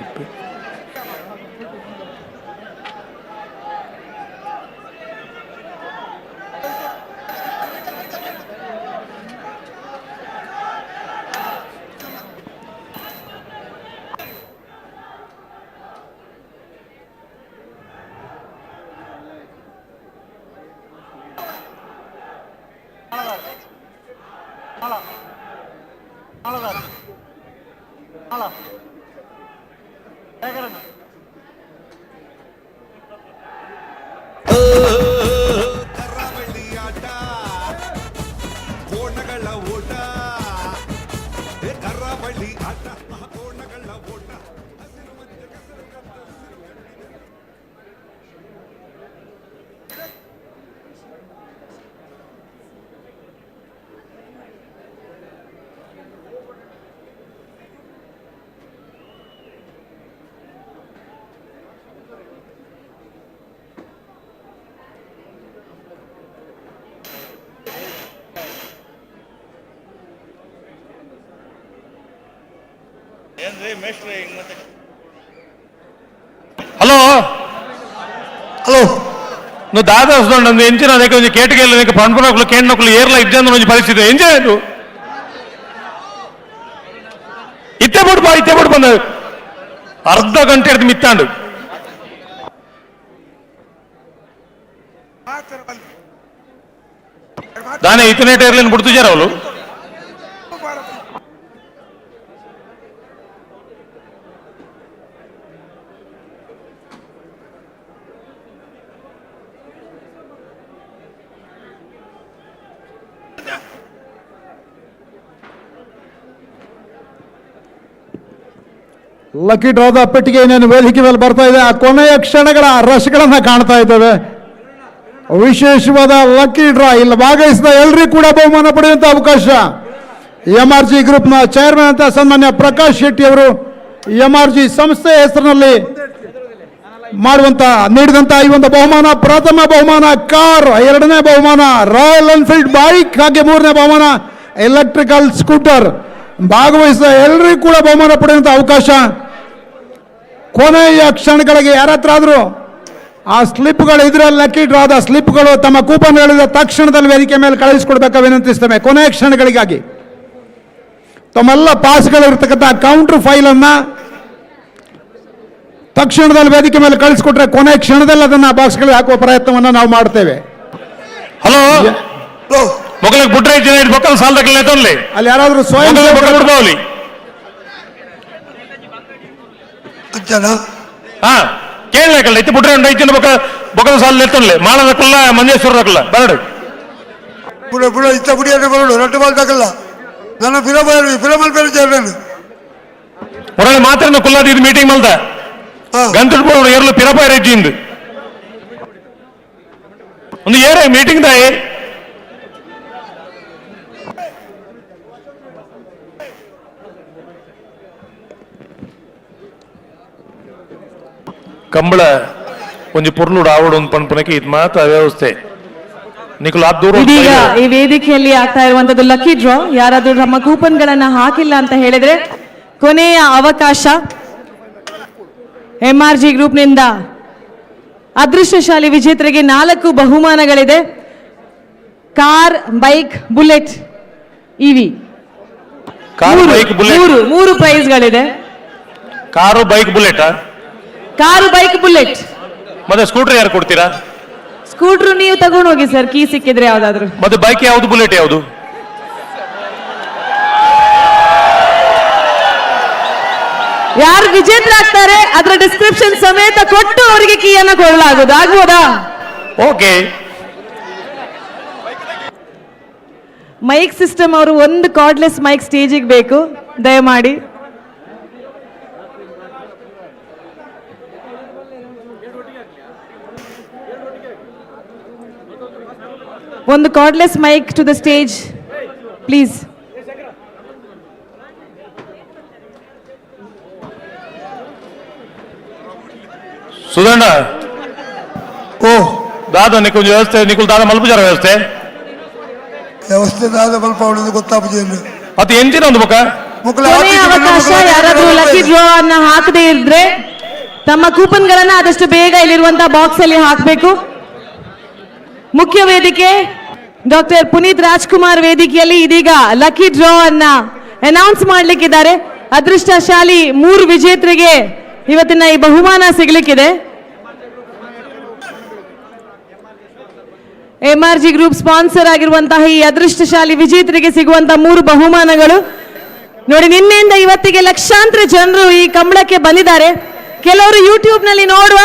ಕರಾವಳಿ ಆಟ ಕೋಣಗಳ ಓಟ ಕರಾವಳಿ ಆಟ ಕೋಣಗಳ ಓಟ ಹಸಿರು ಮಧ್ಯ ಕೆಸರು ಗದ್ದೆ హలో హలో నువ్వు దాదాపు నువ్వు ఎంచిన దగ్గర నుంచి కేటకెళ్ళి నీకు పండుగలు కేంద్రకులు ఏర్ల ఇద్దాను నుంచి పరిస్థితి ఏం చేయదు ಇತ್ತೆ ಬಂದ ಅರ್ಧ ಗಂಟೆ ಹಿಡಿದು ಮಿತ್ತಾಂಡು దాని ఇతనేట ఏర్లేని బుడుతుజారు వాళ్ళు ಲಕ್ಕಿ ಡ್ರಾದ ಪೆಟ್ಟಿಗೆ ಇನ್ನೇನು ವೇದಿಕೆ ಮೇಲೆ ಬರ್ತಾ ಇದೆ. ಆ ಕೊನೆಯ ಕ್ಷಣಗಳ ರಶ್ಗಳನ್ನ ಕಾಣ್ತಾ ಇದ್ದೇವೆ. ವಿಶೇಷವಾದ ಲಕ್ಕಿ ಡ್ರಾ ಇಲ್ಲಿ ಭಾಗವಹಿಸಿದ ಎಲ್ಲರಿಗೂ ಕೂಡ ಬಹುಮಾನ ಪಡೆಯುವಂತ ಅವಕಾಶ. MRG ಗ್ರೂಪ್ನ ಚೇರ್ಮನ್ ಅಂತ ಸನ್ಮಾನ್ಯ ಪ್ರಕಾಶ್ ಶೆಟ್ಟಿ ಅವರು MRG ಸಂಸ್ಥೆ ಹೆಸರಿನಲ್ಲಿ ನೀಡಿದಂತ ಈ ಒಂದು ಬಹುಮಾನ, ಪ್ರಥಮ ಬಹುಮಾನ ಕಾರ್, ಎರಡನೇ ಬಹುಮಾನ ರಾಯಲ್ ಎನ್ಫೀಲ್ಡ್ ಬೈಕ್, ಹಾಗೆ ಮೂರನೇ ಬಹುಮಾನ ಎಲೆಕ್ಟ್ರಿಕಲ್ ಸ್ಕೂಟರ್. ಭಾಗವಹಿಸಿದ ಎಲ್ಲರಿಗೂ ಕೂಡ ಬಹುಮಾನ ಪಡೆಯುವಂತ ಅವಕಾಶ. ಕೊನೆಯ ಕ್ಷಣಗಳಿಗೆ ಯಾರ ಹತ್ರ ಆದರೂ ಆ ಸ್ಲಿಪ್ಗಳು ಇದರಲ್ಲಿ ಲಕ್ಕಿ ಡ್ರಾದ ಸ್ಲಿಪ್ಗಳು ತಮ್ಮ ಕೂಪನ್ ಹೇಳಿದ ತಕ್ಷಣದಲ್ಲಿ ವೇದಿಕೆ ಮೇಲೆ ಕಳುಹಿಸಿಕೊಡ್ಬೇಕಾ ವಿನಂತಿಸ್ತೇವೆ. ಕೊನೆಯ ಕ್ಷಣಗಳಿಗಾಗಿ ತಮ್ಮೆಲ್ಲ ಪಾಸ್ಗಳಿರ್ತಕ್ಕಂಥ ಕೌಂಟರ್ ಫೈಲನ್ನು ತಕ್ಷಣದಲ್ಲಿ ವೇದಿಕೆ ಮೇಲೆ ಕಳಿಸ್ಕೊಟ್ರೆ ಕೊನೆಯ ಕ್ಷಣದಲ್ಲಿ ಅದನ್ನ ಬಾಕ್ಸ್ಗಳಿಗೆ ಹಾಕುವ ಪ್ರಯತ್ನವನ್ನು ನಾವು ಮಾಡ್ತೇವೆ. ಹಲೋ ಮೊಗಲಿಗೆ ಬುಟ್ರೆ ಬೊಕ್ಕಲ್ ಸಾಲದಲ್ಲಿ ಅಲ್ಲಿ ಯಾರಾದ್ರೂ ಸ್ವಯಂ ಬಿಡ್ಬೋಲಿ ಹಾ ಕೇಳಬೇಕಲ್ಲ ಇತ್ತು ಬುಟ್ರೆ ಐತಿನ ಬೊಕ್ಕಲ್ ಸಾಲ ಎತ್ತೊಳ್ಳೆ ಮಾಳದಕ್ಕಲ್ಲ ಮಂಜೇಶ್ವರದಕ್ಕಲ್ಲ ಬರಡು ಇತ್ತ ಬುಡಿ ಬರಡು ರಟ್ಟು ಬಾಲ್ ತಗಲ್ಲ ನಾನು ಫಿಲಮಲ್ ಬೇರೆ ചേർന്നു ಒಳ್ಳೆ ಮಾತ್ರ ಕುಲ್ಲಾದ ಇದು ಮೀಟಿಂಗ್ ಮಲ್ದ ಗಂತುಡು ಏರ್ಲು ಪಿರಪಾಯ ರೆಜ್ಜಿಂದು ಒಂದು ಏರೇ ಮೀಟಿಂಗ್ ದಾಯಿ ಕಂಬಳ ಒಂಜಿ ಪೊರ್ಲುಡು ಆವಡು ಒಂದು ಪನ್ಪನಕ್ಕೆ ಇದು ಮಾತ್ರ ವ್ಯವಸ್ಥೆ ಇದೀಗ ಈ ವೇದಿಕೆಯಲ್ಲಿ ಆಗ್ತಾ ಇರುವಂತದ್ದು ಲಕ್ಕಿ ಡ್ರಾ. ಯಾರಾದ್ರೂ ನಮ್ಮ ಕೂಪನ್ ಗಳನ್ನ ಹಾಕಿಲ್ಲ ಅಂತ ಹೇಳಿದ್ರೆ ಕೊನೆಯ ಅವಕಾಶ. MRG ಗ್ರೂಪ್ನಿಂದ ಅದೃಷ್ಟಶಾಲಿ ವಿಜೇತರಿಗೆ 4 ಬಹುಮಾನಗಳಿದೆ. Car, bike, bullet, EV. 3 ಪ್ರೈಸ್ಗಳಿದೆ. Car, bike, bullet. Car, bike, bullet. ಮತ್ತೆ ಸ್ಕೂಟರ್ ಯಾರು ಕೊಡ್ತೀರಾ? ಸ್ಕೂಟರ್ ನೀವು ತಗೊಂಡು ಹೋಗಿ ಸರ್, ಕೀ ಸಿಕ್ಕಿದ್ರೆ ಯಾವ್ದಾದ್ರು. ಮತ್ತೆ ಬೈಕ್ ಯಾವುದು, ಬುಲೆಟ್ ಯಾವುದು? ಯಾರು ವಿಜೇತರಾಗ್ತಾರೆ ಅದರ ಡಿಸ್ಕ್ರಿಪ್ಷನ್ ಸಮೇತ ಕೊಟ್ಟು ಅವರಿಗೆ ಕೀಯನ್ನು ಕೊಡಲಾಗುವುದು. ಆಗ್ಬೋದಾ? ಓಕೆ. ಮೈಕ್ ಸಿಸ್ಟಮ್ ಅವರು ಒಂದು ಕಾರ್ಡ್ಲೆಸ್ ಮೈಕ್ ಸ್ಟೇಜಿಗೆ ಬೇಕು ದಯಮಾಡಿ. ಒಂದು cordless mic to the stage please. ಸುಧಣ್ಣ ಓ ದಾದ ನಿಖುಲ್ ವ್ಯವಸ್ಥೆ ನಿಖುಲ್ ದಾದ ಮಲ್ಪುಜಾರ ವ್ಯವಸ್ಥೆ ದಾದ ಮಲ್ಪ ಗೊತ್ತಾಪುಜಿ ಅದು ಎಂಜಿನ ಒಂದು ಮುಖ ಕೊನೆಯ ಅವಕಾಶ. ಯಾರಾದ್ರೂ ಲಕ್ಕಿ ಡ್ರಾ ಅನ್ನ ಹಾಕದೇ ಇದ್ರೆ ತಮ್ಮ ಕೂಪನ್ ಗಳನ್ನ ಆದಷ್ಟು ಬೇಗ ಇಲ್ಲಿರುವಂತಹ ಬಾಕ್ಸ್ ಅಲ್ಲಿ ಹಾಕಬೇಕು. ಮುಖ್ಯ ವೇದಿಕೆ ಡಾಕ್ಟರ್ ಪುನೀತ್ ರಾಜ್ಕುಮಾರ್ ವೇದಿಕೆಯಲ್ಲಿ ಇದೀಗ ಲಕ್ಕಿ ಡ್ರಾ ಅನ್ನ ಅನೌನ್ಸ್ ಮಾಡ್ಲಿಕ್ಕಿದ್ದಾರೆ. ಅದೃಷ್ಟಶಾಲಿ 3 ವಿಜೇತರಿಗೆ ಇವತ್ತಿನ ಈ ಬಹುಮಾನ ಸಿಗ್ಲಿಕ್ಕಿದೆ. MRG ಗ್ರೂಪ್ ಸ್ಪಾನ್ಸರ್ ಆಗಿರುವಂತಹ ಈ ಅದೃಷ್ಟಶಾಲಿ ವಿಜೇತರಿಗೆ ಸಿಗುವಂತಹ 3 ಬಹುಮಾನಗಳು ನೋಡಿ. ನಿನ್ನೆಯಿಂದ ಇವತ್ತಿಗೆ ಲಕ್ಷಾಂತರ ಜನರು ಈ ಕಂಬಳಕ್ಕೆ ಬಂದಿದ್ದಾರೆ. ಕೆಲವರು ಯೂಟ್ಯೂಬ್ ನಲ್ಲಿ ನೋಡುವ,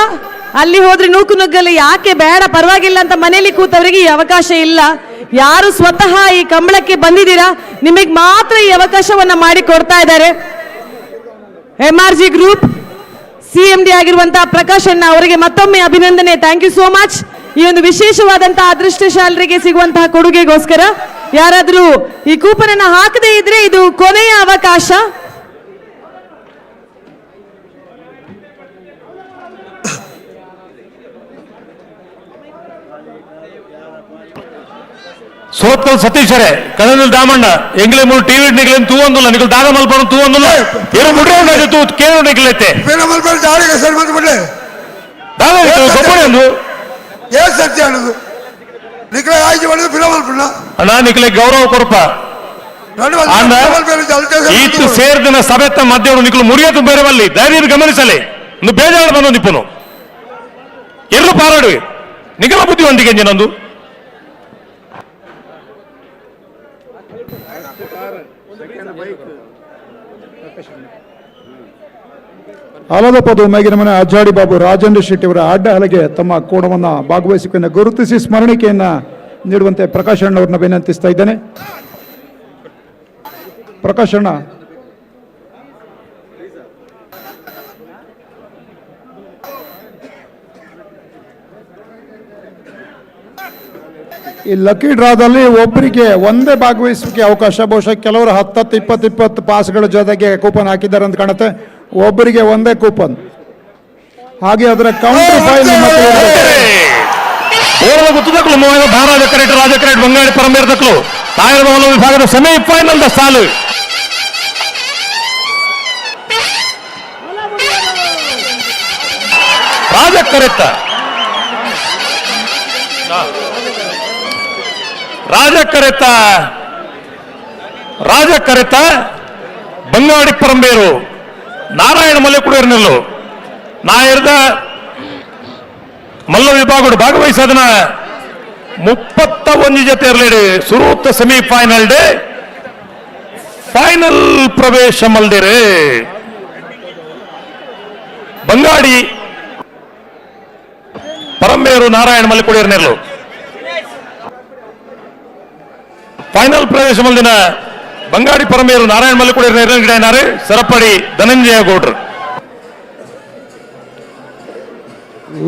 ಅಲ್ಲಿ ಹೋದ್ರೆ ನೂಕು ನುಗ್ಗಲ್ಲಿ ಯಾಕೆ ಬೇಡ ಪರವಾಗಿಲ್ಲ ಅಂತ ಮನೆಯಲ್ಲಿ ಕೂತವರಿಗೆ ಈ ಅವಕಾಶ ಇಲ್ಲ. ಯಾರು ಸ್ವತಃ ಈ ಕಂಬಳಕ್ಕೆ ಬಂದಿದ್ದೀರಾ ನಿಮಗೆ ಮಾತ್ರ ಈ ಅವಕಾಶವನ್ನ ಮಾಡಿ ಕೊಡ್ತಾ ಇದ್ದಾರೆ. MRG ಗ್ರೂಪ್ CMD ಆಗಿರುವಂತಹ ಪ್ರಕಾಶ್ ಅಣ್ಣ ಅವರಿಗೆ ಮತ್ತೊಮ್ಮೆ ಅಭಿನಂದನೆ. Thank you so much. ಈ ಒಂದು ವಿಶೇಷವಾದಂತಹ ಅದೃಷ್ಟಶಾಲರಿಗೆ ಸಿಗುವಂತಹ ಕೊಡುಗೆಗೋಸ್ಕರ ಯಾರಾದ್ರೂ ಈ ಕೂಪನ್ ಅನ್ನ ಹಾಕದೇ ಇದ್ರೆ ಇದು ಕೊನೆಯ ಅವಕಾಶ. ಸೋತ್ಕಲ್ ಸತೀಶರೇ ಕಣನಲ್ ದಾಮಣ್ಣ ಎಂಗ್ಲೆ ಮೂರು ಟಿವಿ ನಿಗಲ ತೂ ಒಂದಲ್ಲ ನಿಗಲ್ ದಾಗ ಮಲ್ಪನ ತೂ ಒಂದಲ್ಲ ಏನು ಮುಡ್ರೆ ಉಂಟಾಗಿ ತೂ ಕೇಳು ನಿಗಲೈತೆ ಮಲ್ಪನ ದಾಳಿಗೆ ಸರಿ ಮತ್ತೆ ಬಿಡ್ಲೆ ದಾಗ ಗೊಬ್ಬರ ಒಂದು ಏನ್ ಸತ್ಯ ಅನ್ನೋದು ನಿಖಲ ಆಯ್ಕೆ ಮಾಡಿದ್ರೆ ಫಿಲಮ್ ಮಲ್ಪನ ಅಣ್ಣ ನಿಖಲೆ ಗೌರವ ಕೊರಪ ಈತು ಸೇರಿದ ಸಭೆತ್ತ ಮಧ್ಯ ನಿಖಲು ಮುರಿಯತು ಬೇರೆವಲ್ಲಿ ಧೈರ್ಯ ಗಮನಿಸಲಿ ಒಂದು ಬೇಜಾರು ಬಂದು ನಿಪ್ಪನು ಎರಡು ಪಾರಾಡು ನಿಖಲ ಬುದ್ಧಿವಂತಿಕೆ ನಂದು ಆಲದಪದು ಮೇಗಿನ ಮನೆ ಅಜ್ಜಾಡಿ ಬಾಬು ರಾಜೇಂದ್ರ ಶೆಟ್ಟಿ ಅವರ ಅಡ್ಡ ಹಲಗೆ ತಮ್ಮ ಕೋಣವನ್ನು ಭಾಗವಹಿಸಿಕೊಂಡು ಗುರುತಿಸಿ ಸ್ಮರಣಿಕೆಯನ್ನ ನೀಡುವಂತೆ ಪ್ರಕಾಶ್ ಅಣ್ಣವ್ರನ್ನ ವಿನಂತಿಸ್ತಾ ಇದ್ದೇನೆ. ಪ್ರಕಾಶ್ ಅಣ್ಣ ಈ ಲಕ್ಕಿ ಡ್ರಾದಲ್ಲಿ ಒಬ್ಬರಿಗೆ ಒಂದೇ ಭಾಗವಹಿಸಲಿಕ್ಕೆ ಅವಕಾಶ. ಬಹುಶಃ ಕೆಲವರು 10-20 ಪಾಸ್ಗಳ ಜೊತೆಗೆ ಕೂಪನ್ ಹಾಕಿದ್ದಾರೆ ಅಂತ ಕಾಣುತ್ತೆ. ಒಬ್ಬರಿಗೆ ಒಂದೇ ಕೂಪನ್. ಹಾಗೆ ಅದರ ಕೌಂಟರ್ ಫೈಲ್ ಗೊತ್ತದಕ್ಕಲು ಭಾರತ ಕರೆಕ್ಟ್ ರಾಜ ಕರೆಕ್ಟ್ ಬಂಗಾಳಿ ಪರಂಬೇರದಕ್ಕಲು ತಾಯಿರ ವಿಭಾಗದ ಸೆಮಿಫೈನಲ್ ಸಾಲು ರಾಜ ಕರೆಕ್ಟ ರಾಜ ಕರೆತ ಬಂಗಾಡಿ ಪರಂಬೇರು ನಾರಾಯಣ ಮಲೆಕುಡಿಯರ್ನಲ್ಲು ನಾಯರ್ದ ಮಲ್ಲ ವಿಭಾಗಗಳು ಭಾಗವಹಿಸೋದನ್ನ 31 ಜೊತೆ ಇರಲಿ ಸುರೂತ ಸೆಮಿಫೈನಲ್ ಡೇ ಫೈನಲ್ ಪ್ರವೇಶ ಮಲ್ದಿರೆ ಬಂಗಾಡಿ ಪರಂಬೇರು ನಾರಾಯಣ ಮಲೆಕುಡಿಯರ್ನೆಲ್ಲು ಫೈನಲ್ ಪ್ರವೇಶ ಮಲ್ದಿನ ಬಂಗಾಡಿ ಪರಮೇರು ನಾರಾಯಣ ಮಲ್ಲಿಕುಡಿಯರ್ನಾರೆ ಸರಪಡಿ ಧನಂಜಯ ಗೌಡ್ರು.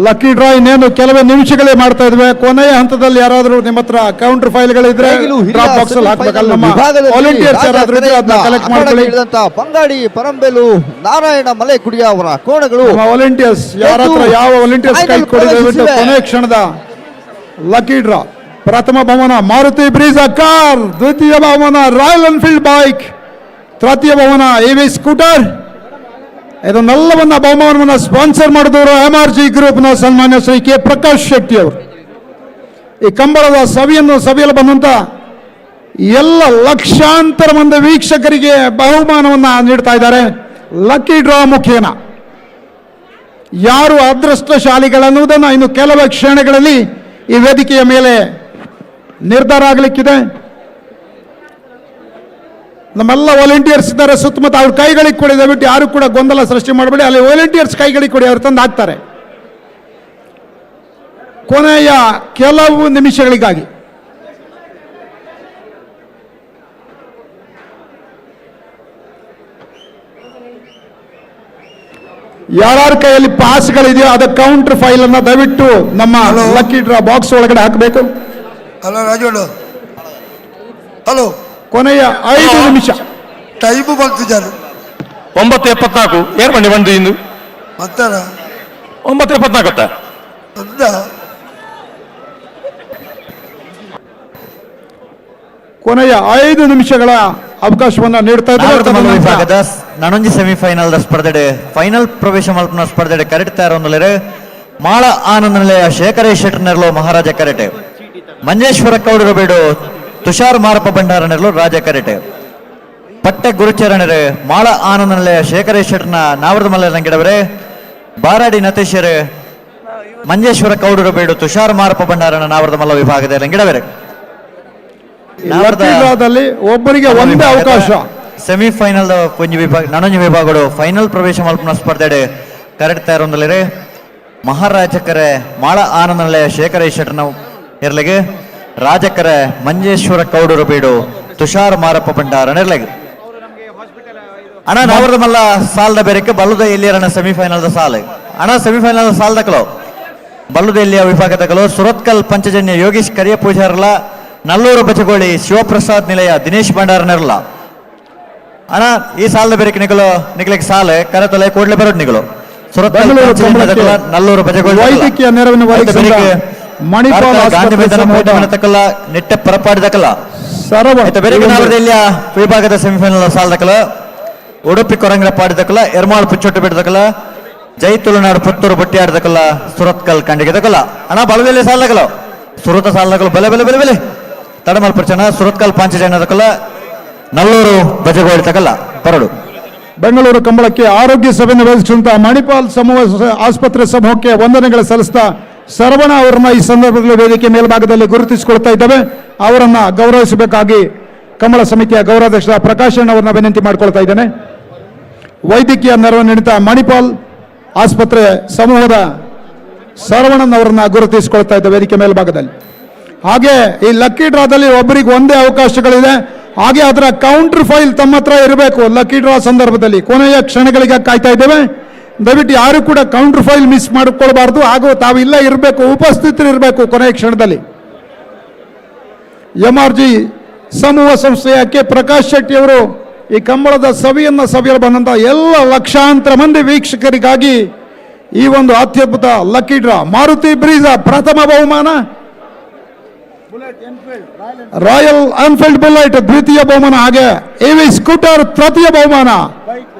ಲಕ್ಕಿ ಡ್ರಾ ಇನ್ನೇನು ಕೆಲವೇ ನಿಮಿಷಗಳೇ ಮಾಡ್ತಾ ಇದ್ವಿ. ಕೊನೆಯ ಹಂತದಲ್ಲಿ ಯಾರಾದರೂ ನಿಮ್ಮ ಹತ್ರ ಕೌಂಟರ್ ಫೈಲ್ಗಳಿದ್ರೆ ಡ್ರಾಪ್ ಬಾಕ್ಸ್ ಅಲ್ಲಿ ಹಾಕಬೇಕಲ್ಲ. ನಮ್ಮ ವಾಲಂಟಿಯರ್ಸ್ ಯಾರಾದರೂ ಇದ್ರೆ ಅದನ್ನ ಕಲೆಕ್ಟ್ ಮಾಡ್ಕೊಳ್ಳಿ. ಬಂಗಾಡಿ ಪರಂಬೇಲು ನಾರಾಯಣ ಮಲೆಕುಡಿಯ ಅವರ ಕೋಣಗಳು ವಾಲಂಟಿಯರ್ಸ್ ಯಾರ ಹತ್ರ ಯಾವ ವಾಲಂಟಿಯರ್ಸ್ ಕೈ ಕೊಡಿದ್ರೆ ಕೊನೆಯ ಕ್ಷಣದ ಲಕ್ಕಿ ಡ್ರಾ. ಪ್ರಥಮ ಬಹುಮಾನ ಮಾರುತಿ ಬ್ರೀಜಾ ಕಾರ್, ದ್ವಿತೀಯ ಬಹುಮಾನ ರಾಯಲ್ ಎನ್ಫೀಲ್ಡ್ ಬೈಕ್, ತೃತೀಯ ಬಹುಮಾನ EV ಸ್ಕೂಟರ್. ಇದನ್ನೆಲ್ಲವನ್ನ ಬಹುಮಾನವನ್ನು ಸ್ಪಾನ್ಸರ್ ಮಾಡಿದವರು MRG ಗ್ರೂಪ್ನ ಸನ್ಮಾನ್ಯ ಶ್ರೀ ಕೆ ಪ್ರಕಾಶ್ ಶೆಟ್ಟಿ ಅವರು. ಈ ಕಂಬಳದ ಸಭೆಯಲ್ಲಿ ಬಂದಂತ ಎಲ್ಲ ಲಕ್ಷಾಂತರ ಮಂದಿ ವೀಕ್ಷಕರಿಗೆ ಬಹುಮಾನವನ್ನ ನೀಡ್ತಾ ಇದ್ದಾರೆ. ಲಕ್ಕಿ ಡ್ರಾ ಮುಖೇನ ಯಾರು ಅದೃಷ್ಟಶಾಲಿಗಳನ್ನುವುದನ್ನು ಇನ್ನು ಕೆಲವೇ ಕ್ಷಣಗಳಲ್ಲಿ ಈ ವೇದಿಕೆಯ ಮೇಲೆ ನಿರ್ಧಾರ ಆಗಲಿಕ್ಕಿದೆ. ನಮ್ಮೆಲ್ಲ ವಾಲಂಟಿಯರ್ಸ್ ಇದ್ದಾರೆ ಸುತ್ತಮುತ್ತ, ಅವ್ರ ಕೈಗಳಿಗೆ ಕೊಡಿ. ದಯವಿಟ್ಟು ಯಾರು ಕೂಡ ಗೊಂದಲ ಸೃಷ್ಟಿ ಮಾಡಬೇಡಿ. ಅಲ್ಲಿ ವಾಲಂಟಿಯರ್ಸ್ ಕೈಗಳಿಗೆ ಕೊಡಿ, ಅವ್ರು ತಂದು ಹಾಕ್ತಾರೆ. ಕೊನೆಯ ಕೆಲವು ನಿಮಿಷಗಳಿಗಾಗಿ ಯಾರ್ಯಾರ ಕೈಯಲ್ಲಿ ಪಾಸ್ಗಳಿದೆಯೋ ಅದ ಕೌಂಟರ್ ಫೈಲ್ ಅನ್ನ ದಯವಿಟ್ಟು ನಮ್ಮ ಲಕ್ಕಿ ಡ್ರಾ ಬಾಕ್ಸ್ ಒಳಗಡೆ ಹಾಕಬೇಕು. ಹಲೋ ರಾಜೋಡು, ಹಲೋ. ಕೊನೆಯ 5 ನಿಮಿಷ ಟೈಮು ಬರ್ತಿದ್ದಾರೆ. 9:74 ಏನ್ ಬನ್ನಿ ಬಂದು ಇಂದು ಮತ್ತಾರ 9:74 ಕೊನೆಯ 5 ನಿಮಿಷಗಳ ಅವಕಾಶವನ್ನ ನೀಡ್ತಾ ನಾವರ್ಮಲ್ಲ ಇದ್ದಾರೆ. ವಿಭಾಗದ ನನೊಂಜಿ ಸೆಮಿಫೈನಲ್ ಸ್ಪರ್ಧೆಡೆ ಫೈನಲ್ ಪ್ರವೇಶ ಮಲ್ಪನ ಸ್ಪರ್ಧೆಡೆ ಕರೆಕ್ಟ್ ತಯಾರೊಂದಲೇರೆ ಮಾಳ ಆನಂದ ನಿಲಯ ಶೇಖರೇಶ್ ಶೆಟ್ಟರ್ ನೆರಳು ಮಹಾರಾಜ ಕರೆಟೆ ಮಂಜೇಶ್ವರ ಕೌಡರು ಬೇಡು ತುಷಾರ್ ಮಾರಪ್ಪ ಭಂಡಾರ ನೆರಳು ರಾಜ ಕರೆಟೆ ಪಟ್ಟೆ ಗುರುಚರಣರೆ ಮಾಳ ಆನಂದ ನಿಲಯ ಶೇಖರೇಶ್ ಶೆಟ್ಟರ್ನ ನಾವರದ ಮಲ್ಲ ನಂಗಿಡವರೆ ಬಾರಾಡಿ ನತೇಶರೆ ಮಂಜೇಶ್ವರ ಕೌಡರು ಬೇಡು ತುಷಾರ್ ಮಾರಪ್ಪ ಭಂಡಾರನ ನಾವರದ ಮಲ್ಲ ವಿಭಾಗದ ಲಂಗಿಡವರೆ ಲಕ್ಕೀಡ್ರಾದಲ್ಲಿ ಒಬ್ಬರಿಗೆ ಒಂದೇ ಅವಕಾಶ. ಸೆಮಿಫೈನಲ್ ಕೊಂಜಿ ವಿಭಾಗ ನನೊಂಜಿ ವಿಭಾಗಗಳು ಫೈನಲ್ ಪ್ರವೇಶ ಮಲ್ಪನ ಸ್ಪರ್ಧೆಡೆ ಕರೆಕ್ಟ್ ತಯಾರೊಂದಲೇರೆ ಮಹಾರಾಜಕರೆ ಮಾಳ ಆನಂದ ನಿಲಯ ಶೇಖರೇಶ್ ಶೆಟ್ಟರ್ನ ಇರ್ಲೆಗೆ ರಾಜಕರೆ ಮಂಜೇಶ್ವರ ಕೌಡರು ಬೇಡು ತುಷಾರ್ ಮಾರಪ್ಪ ಭಂಡಾರ ನೆರ್ಲೆಗೆ ಅಣ್ಣ ನಾವರದ ಮಲ್ಲ ಸಾಲದ ಬೇರೆಕ್ಕೆ ಬಲ್ಲುದ ಎಲ್ಲಿಯರಣ ಸೆಮಿಫೈನಲ್ ಸಾಲ ಅಣ್ಣ ಸೆಮಿಫೈನಲ್ ಸಾಲದಕಲು ಬಲ್ಲುದ ಎಲ್ಲಿಯ ವಿಭಾಗದಕಲು ಸುರತ್ಕಲ್ ಪಂಚಜನ್ಯ ಯೋಗೀಶ್ ಕರಿಯ ಪೂಜಾರಲ ನಲ್ಲೂರು ಬಚಗೋಳಿ ಶಿವಪ್ರಸಾದ್ ನಿಲಯ ದಿನೇಶ್ ಭಂಡಾರ ನೆರಲ ಅಣ್ಣ ಈ ಸಾಲದ ಬೇರೆಕ್ಕೆ ನಿಗಲಿಗೆ ಸಾಲ ಕರೆತಲೆ ಕೂಡಲೇ ಬರೋದು ನಿಗಲು ಸುರತ್ಕಲ್ ಪಂಚಜನ್ಯ ನಲ್ಲೂರು ಬಚಗೋಳಿ ವೈದ್ಯಕೀಯ ನೆರವಿನ ಒದಗಿಸಿದ ಮಣಿಪಾಲ್ ಗಾಂಧಿ ಮೈದಾನ ಆಸ್ಪತ್ರೆ ತಕ್ಕಲ್ಲ ನೆಟ್ಟ ಪರಪಾಡಿದಕಲ್ಲ ಸರವ ಬೇರೆ ನಾವರದಲ್ಲಿಯ ವಿಭಾಗದ ಸೆಮಿಫೈನಲ್ ಸಾಲದಕಲ ಉಡುಪಿ ಕೊರಂಗರ ಪಾಡಿದಕಲ್ಲ ಎರ್ಮಾಳ್ ಪುಚ್ಚೊಟ್ಟು ಬಿಡದಕಲ್ಲ ಜೈ ತುಳುನಾಡು ಪುತ್ತೂರು ಬಟ್ಟಿ ಆಡ್ದಕಲ್ಲ ಸುರತ್ಕಲ್ ಕಂಡಿಗೆದಕಲ್ಲ ಅಣ್ಣ ಬಲದಲ್ಲಿ ಸಾಲದಕಲ್ಲ ಸುರತ ಸಾಲದಕಲ್ಲ ಬೆಲೆ ಬೆಲೆ ಬೆಲೆ ಬೆಲೆ ತಡಮಲ್ ಪ್ರಚನ ಸುರತ್ಕಲ್ ಪಾಂಚಜನ್ಯದಕಲ್ಲ ನಲ್ಲೂರು ಬಜಗೋಳಿ ತಕಲ್ಲ ಪರಡು ಬೆಂಗಳೂರು ಕಂಬಳಕ್ಕೆ ಆರೋಗ್ಯ ಸಭೆಯನ್ನು ವಹಿಸಿದಂತಹ ಮಣಿಪಾಲ್ ಸಮೂಹ ಆಸ್ಪತ್ರೆ ಸಮೂಹಕ್ಕೆ ವಂದನೆಗಳು ಸಲ್ಲಿಸ್ತಾ ಶರವಣ ಅವರನ್ನ ಈ ಸಂದರ್ಭದಲ್ಲಿ ವೇದಿಕೆ ಮೇಲ್ಭಾಗದಲ್ಲಿ ಗುರುತಿಸಿಕೊಳ್ತಾ ಇದ್ದೇವೆ. ಅವರನ್ನ ಗೌರವಿಸಬೇಕಾಗಿ ಕಮಲ ಸಮಿತಿಯ ಗೌರವಾಧ್ಯಕ್ಷ ಪ್ರಕಾಶನ್ ಅವರನ್ನ ವಿನಂತಿ ಮಾಡಿಕೊಳ್ತಾ ಇದ್ದೇನೆ. ವೈದ್ಯಕೀಯ ನೆರವನ್ನು ನೀಡುತ್ತಾ ಮಣಿಪಾಲ್ ಆಸ್ಪತ್ರೆ ಸಮೂಹದ ಶರವಣನ್ ಅವರನ್ನ ಗುರುತಿಸಿಕೊಳ್ತಾ ಇದ್ದ ವೇದಿಕೆ ಮೇಲ್ಭಾಗದಲ್ಲಿ. ಹಾಗೆ ಈ ಲಕ್ಕಿ ಡ್ರಾದಲ್ಲಿ ಒಬ್ಬರಿಗೆ ಒಂದೇ ಅವಕಾಶಗಳಿದೆ. ಹಾಗೆ ಅದರ ಕೌಂಟರ್ ಫೈಲ್ ತಮ್ಮ ಹತ್ರ ಇರಬೇಕು. ಲಕ್ಕಿ ಡ್ರಾ ಸಂದರ್ಭದಲ್ಲಿ ಕೊನೆಯ ಕ್ಷಣಗಳಿಗೆ ಕಾಯ್ತಾ ಇದ್ದೇವೆ. ದಯವಿಟ್ಟು ಯಾರು ಕೂಡ ಕೌಂಟರ್ ಫೈಲ್ ಮಿಸ್ ಮಾಡಿಕೊಳ್ಬಾರ್ದು. ಹಾಗೂ ತಾವು ಇಲ್ಲ ಇರಬೇಕು, ಉಪಸ್ಥಿತರಿರಬೇಕು ಕೊನೆಯ ಕ್ಷಣದಲ್ಲಿ. MRG ಸಮೂಹ ಸಂಸ್ಥೆಯ ಕೆ ಪ್ರಕಾಶ್ ಶೆಟ್ಟಿ ಅವರು ಈ ಕಂಬಳದ ಸಭೆಯಲ್ಲಿ ಬಂದಂತಹ ಎಲ್ಲ ಲಕ್ಷಾಂತರ ಮಂದಿ ವೀಕ್ಷಕರಿಗಾಗಿ ಈ ಒಂದು ಅತ್ಯದ್ಭುತ ಲಕ್ಕಿ ಡ್ರಾ ಮಾರುತಿ ಬ್ರೀಜಾ ಪ್ರಥಮ ಬಹುಮಾನ, ರಾಯಲ್ ಎನ್ಫೀಲ್ಡ್ ಬುಲೆಟ್ ದ್ವಿತೀಯ ಬಹುಮಾನ, ಹಾಗೆ AV ಸ್ಕೂಟರ್ ತೃತೀಯ ಬಹುಮಾನ.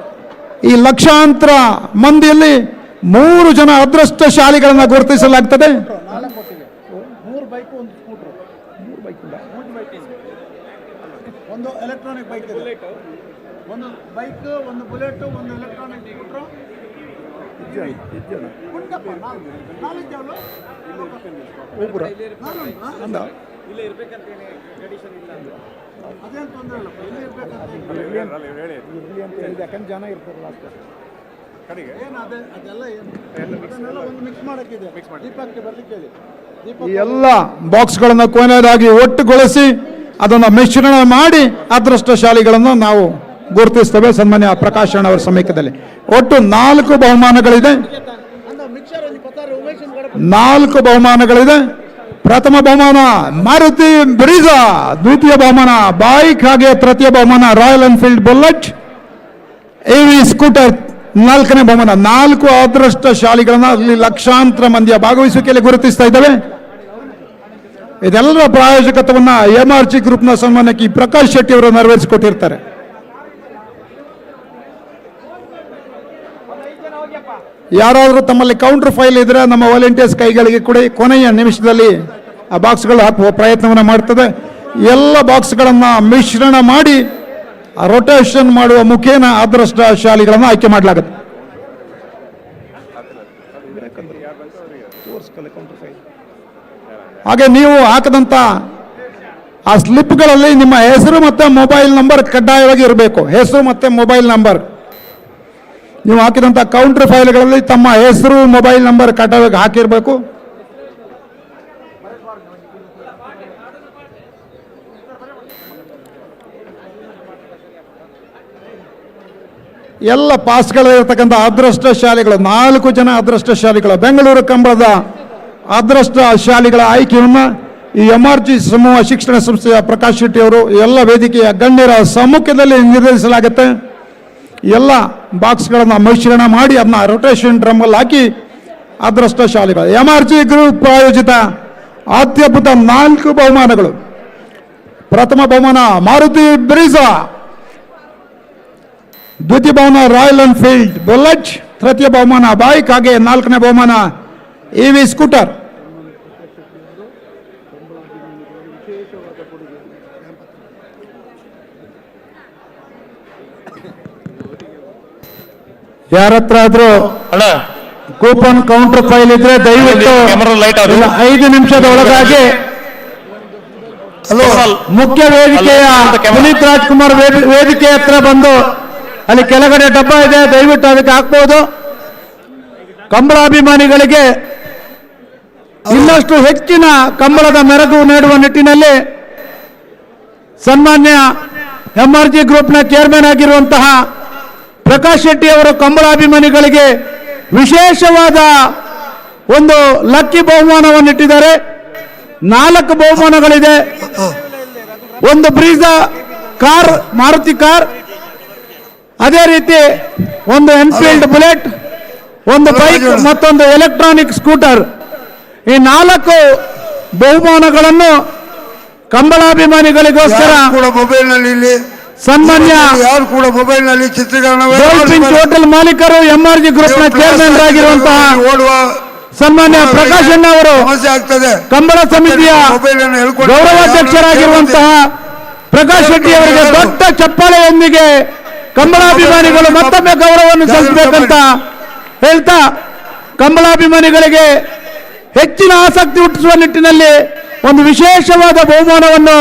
ಈ ಲಕ್ಷಾಂತರ ಮಂದಿಯಲ್ಲಿ 3 ಜನ ಅದೃಷ್ಟಶಾಲಿಗಳನ್ನು ಗುರುತಿಸಲಾಗ್ತದೆ. ಒಂದು ಎಲೆಕ್ಟ್ರಾನಿಕ್ ಬೈಕ್ ಇದೆ, ಒಂದು ಬೈಕ್, ಒಂದು ಬುಲೆಟ್, ಒಂದು ಎಲೆಕ್ಟ್ರಾನಿಕ್ ಸ್ಕೂಟರ್. ಅದೇನು ತೊಂದರೆ ಇಲ್ಲ, ಇಲ್ಲಿ ಇರ್ಬೇಕಂತ ಯಾಕಂದ್ರೆ ಜನ ಇರ್ತಾರಲ್ಲ ಅಷ್ಟೇ. ಈ ಎಲ್ಲ ಬಾಕ್ಸ್ಗಳನ್ನು ಕೊನೆಯದಾಗಿ ಒಟ್ಟುಗೊಳಿಸಿ ಅದನ್ನು ಮಿಶ್ರಣ ಮಾಡಿ ಅದೃಷ್ಟಶಾಲಿಗಳನ್ನು ನಾವು ಗುರುತಿಸ್ತೇವೆ. ಸನ್ಮಾನ್ಯ ಪ್ರಕಾಶನ್ ಅವರ ಸಮ್ಮುಖದಲ್ಲಿ ಒಟ್ಟು 4 ಬಹುಮಾನಗಳಿದೆ. 4 ಬಹುಮಾನಗಳಿದೆ. ಪ್ರಥಮ ಬಹುಮಾನ ಮಾರುತಿ ಬ್ರೀಜಾ, ದ್ವಿತೀಯ ಬಹುಮಾನ ಬೈಕ್, ಹಾಗೆ ತೃತೀಯ ಬಹುಮಾನ Royal Enfield bullet, AV scooter 4ನೇ ಬಹುಮಾನ. 4 ಅದೃಷ್ಟಶಾಲಿಗಳನ್ನ ಅಲ್ಲಿ ಲಕ್ಷಾಂತರ ಮಂದಿಯ ಭಾಗವಹಿಸುವಿಕೆಯಲ್ಲಿ ಗುರುತಿಸ್ತಾ ಇದ್ದೇವೆ. ಇದೆಲ್ಲರ ಪ್ರಾಯೋಜಕತ್ವವನ್ನ MRG ಗ್ರೂಪ್ನ ಸನ್ಮಾನಕ್ಕೆ ಪ್ರಕಾಶ್ ಶೆಟ್ಟಿ ಅವರು ನೆರವೇರಿಸಿಕೊಟ್ಟಿರ್ತಾರೆ. ಯಾರಾದರೂ ತಮ್ಮಲ್ಲಿ ಕೌಂಟರ್ ಫೈಲ್ ಇದ್ರೆ ನಮ್ಮ ವಾಲಂಟಿಯರ್ಸ್ ಕೈಗಳಿಗೆ ಕೊಡಿ. ಕೊನೆಯ ನಿಮಿಷದಲ್ಲಿ ಆ ಬಾಕ್ಸ್ಗಳು ಹಾಕುವ ಪ್ರಯತ್ನವನ್ನು ಮಾಡ್ತದೆ. ಎಲ್ಲ ಬಾಕ್ಸ್ಗಳನ್ನು ಮಿಶ್ರಣ ಮಾಡಿ ರೊಟೇಷನ್ ಮಾಡುವ ಮುಖೇನ ಅದೃಷ್ಟಶಾಲಿಗಳನ್ನು ಆಯ್ಕೆ ಮಾಡಲಾಗುತ್ತೆ. ಹಾಗೆ ನೀವು ಹಾಕದಂತ ಆ ಸ್ಲಿಪ್ಗಳಲ್ಲಿ ನಿಮ್ಮ ಹೆಸರು ಮತ್ತೆ ಮೊಬೈಲ್ ನಂಬರ್ ಕಡ್ಡಾಯವಾಗಿ ಇರಬೇಕು. ಹೆಸರು ಮತ್ತೆ ಮೊಬೈಲ್ ನಂಬರ್. ನೀವು ಹಾಕಿದಂಥ ಕೌಂಟರ್ ಫೈಲ್ಗಳಲ್ಲಿ ತಮ್ಮ ಹೆಸರು ಮೊಬೈಲ್ ನಂಬರ್ ಕಡ್ಡಾಯವಾಗಿ ಹಾಕಿರಬೇಕು. ಎಲ್ಲ ಪಾಸ್ಗಳಿರ್ತಕ್ಕಂಥ ಅದೃಷ್ಟಶಾಲಿಗಳು 4 ಜನ ಅದೃಷ್ಟಶಾಲಿಗಳು ಬೆಂಗಳೂರು ಕಂಬಳದ ಅದೃಷ್ಟಶಾಲಿಗಳ ಆಯ್ಕೆಯನ್ನು ಈ MRG ಸಮೂಹ ಶಿಕ್ಷಣ ಸಂಸ್ಥೆಯ ಪ್ರಕಾಶ್ ಶೆಟ್ಟಿ ಅವರು ಎಲ್ಲ ವೇದಿಕೆಯ ಗಣ್ಯರ ಸಮ್ಮುಖದಲ್ಲಿ ನಿರ್ಧರಿಸಲಾಗುತ್ತೆ. ಎಲ್ಲ ಬಾಕ್ಸ್ಗಳನ್ನು ಮಿಶ್ರಣ ಮಾಡಿ ಅದನ್ನ ರೊಟೇಷನ್ ಡ್ರಮ್ಮಲ್ಲಿ ಹಾಕಿ ಅದೃಷ್ಟಶಾಲಿಗಳು MRG ಗ್ರೂಪ್ ಪ್ರಾಯೋಜಿತ ಅತ್ಯದ್ಭುತ 4 ಬಹುಮಾನಗಳು. ಪ್ರಥಮ ಬಹುಮಾನ ಮಾರುತಿ ಬ್ರೀಜಾ ದ್ವಿತೀಯ ಬಹುಮಾನ ರಾಯಲ್ ಎನ್ಫೀಲ್ಡ್ ಬುಲೆಟ್, ತೃತೀಯ ಬಹುಮಾನ ಬೈಕ್, ಹಾಗೆ 4ನೇ ಬಹುಮಾನ EV ಸ್ಕೂಟರ್. ಯಾರ ಹತ್ರ ಆದ್ರೂ ಕೂಪನ್ ಕೌಂಟರ್ ಫೈಲ್ ಇದ್ರೆ ದಯವಿಟ್ಟು 5 ನಿಮಿಷದ ಒಳಗಾಗಿ ಮುಖ್ಯ ವೇದಿಕೆಯ ಪುನೀತ್ ರಾಜ್ಕುಮಾರ್ ವೇದಿಕೆ ಹತ್ರ ಬಂದು ಅಲ್ಲಿ ಕೆಳಗಡೆ ಡಬ್ಬ ಇದೆ, ದಯವಿಟ್ಟು ಅದಕ್ಕೆ ಹಾಕ್ಬೋದು. ಕಂಬಳಾಭಿಮಾನಿಗಳಿಗೆ ಇನ್ನಷ್ಟು ಹೆಚ್ಚಿನ ಕಂಬಳದ ಮೆರಗು ನೀಡುವ ನಿಟ್ಟಿನಲ್ಲಿ ಸನ್ಮಾನ್ಯ MRG ಗ್ರೂಪ್ನ ಚೇರ್ಮನ್ ಆಗಿರುವಂತಹ ಪ್ರಕಾಶ್ ಶೆಟ್ಟಿ ಅವರು ಕಂಬಳಾಭಿಮಾನಿಗಳಿಗೆ ವಿಶೇಷವಾದ ಒಂದು ಲಕ್ಕಿ ಬಹುಮಾನವನ್ನಿಟ್ಟಿದ್ದಾರೆ. 4 ಬಹುಮಾನಗಳಿದೆ. ಒಂದು ಬ್ರೀಜಾ ಕಾರ್, ಮಾರುತಿ ಕಾರ್, ಅದೇ ರೀತಿ ಒಂದು ಎನ್ಫೀಲ್ಡ್ ಬುಲೆಟ್, ಒಂದು ಬೈಕ್ ಮತ್ತೊಂದು ಎಲೆಕ್ಟ್ರಾನಿಕ್ ಸ್ಕೂಟರ್. ಈ 4 ಬಹುಮಾನಗಳನ್ನು ಕಂಬಳಾಭಿಮಾನಿಗಳಿಗೋಸ್ಕರ ಮೊಬೈಲ್ನಲ್ಲಿ ಸನ್ಮಾನ್ಯ ಯಾರು ಕೂಡ ಮೊಬೈಲ್ನಲ್ಲಿ ಚಿತ್ರೀಕರಣ ಹೋಟೆಲ್ ಮಾಲೀಕರು MRG ಗ್ರೂಪ್ನ ಚೇರ್ಮನ್ ಆಗಿರುವಂತಹ ಸನ್ಮಾನ್ಯ ಪ್ರಕಾಶ್ ಅಣ್ಣ ಅವರು, ಕಂಬಳ ಸಮಿತಿಯ ಗೌರವಾಧ್ಯಕ್ಷರಾಗಿರುವಂತಹ ಪ್ರಕಾಶ್ ಶೆಟ್ಟಿ ಅವರಿಗೆ ದೊಡ್ಡ ಚಪ್ಪಾಳೆಯೊಂದಿಗೆ ಕಂಬಳಾಭಿಮಾನಿಗಳು ಮತ್ತೊಮ್ಮೆ ಗೌರವವನ್ನು ಸಲ್ಲಿಸಬೇಕಂತ ಹೇಳ್ತಾ, ಕಂಬಳಾಭಿಮಾನಿಗಳಿಗೆ ಹೆಚ್ಚಿನ ಆಸಕ್ತಿ ಹುಟ್ಟಿಸುವ ನಿಟ್ಟಿನಲ್ಲಿ ಒಂದು ವಿಶೇಷವಾದ ಬಹುಮಾನವನ್ನು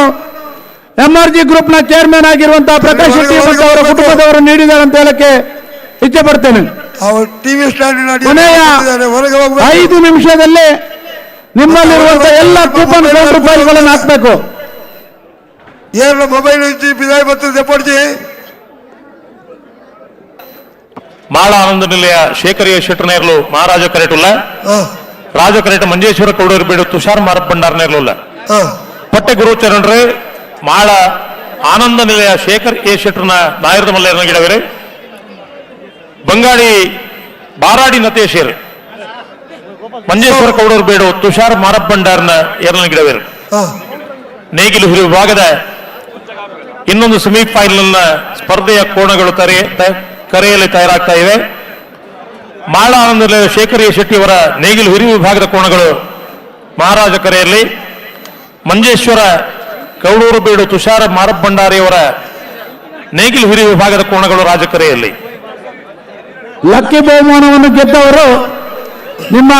MRG ಗ್ರೂಪ್ನ ಚೇರ್ಮನ್ ಆಗಿರುವಂತಹ ಪ್ರಕಾಶ್ ಶೆಟ್ಟಿ ಮತ್ತು ಅವರ ಕುಟುಂಬದವರು ನೀಡಿದ್ದಾರೆ ಅಂತ ಹೇಳಕ್ಕೆ ಇಚ್ಛೆ ಪಡ್ತೇನೆ. ಕೊನೆಯ 5 ನಿಮಿಷದಲ್ಲಿ ನಿಮ್ಮಲ್ಲಿರುವಂತಹ ಎಲ್ಲ ಕೂಪನ್ ಕೌಂಟರ್ ಫೈಲ್ಗಳನ್ನು ಹಾಕಬೇಕು. ಮೊಬೈಲ್ ಬಿದಾಯ ಬರ್ತದೆ ಪಡ್ಜಿ. ಮಾಳ ಆನಂದ ನಿಲಯ ಶೇಖರಿಯ ಶೆಟ್ಟರ್ನೇರ್ಲು ಮಹಾರಾಜ ಕರೆಟುಲ್ಲ, ರಾಜ ಕರೆಟ ಮಂಜೇಶ್ವರ ಕೌಡೂರು ಬೀಡು ತುಷಾರ್ ಮಾರಪ್ ಭಂಡಾರನೇರ್ಲುಲ್ಲ, ಪಟ್ಟೆ ಗುರುಚರಣರೇ ಮಾಳ ಆನಂದ ನಿಲಯ ಶೇಖರ್ ಎ ಶೆಟ್ಟರ್ನ ನಾಯರದ ಮಲ್ಲೇರನ ಗಿಡವೇರೆ, ಬಂಗಾಳಿ ಬಾರಾಡಿ ನತೇಶೇರ್ ಮಂಜೇಶ್ವರ ಕೌಡೂರು ಬೇಡು ತುಷಾರ್ ಮಾರಪ್ ಭಂಡಾರನ ಏರನ ಗಿಡವೇರು. ನೇಗಿಲು ಹುರಿ ವಿಭಾಗದ ಇನ್ನೊಂದು ಸೆಮಿಫೈನಲ್ನ ಸ್ಪರ್ಧೆಯ ಕೋಣಗಳು ಕರೆಯಲ್ಲಿ ತಯಾರಾಗ್ತಾ ಇವೆ. ಮಾಳ ಆನಂದ ಶೇಖರ್ ಎ ಶೆಟ್ಟಿ ಅವರ ನೇಗಿಲು ಹುರಿ ವಿಭಾಗದ ಕೋಣಗಳು ಮಹಾರಾಜ ಕರೆಯಲ್ಲಿ, ಮಂಜೇಶ್ವರ ಕೌಡೂರು ಬೀಡು ತುಷಾರ ಮಾರಪ್ ಭಂಡಾರಿಯವರ ನೇಗಿಲು ಹುರಿ ವಿಭಾಗದ ಕೋಣಗಳು ರಾಜಕರೆಯಲ್ಲಿ. ಲಕ್ಕಿ ಬಹುಮಾನವನ್ನು ಗೆದ್ದವರು ನಿಮ್ಮ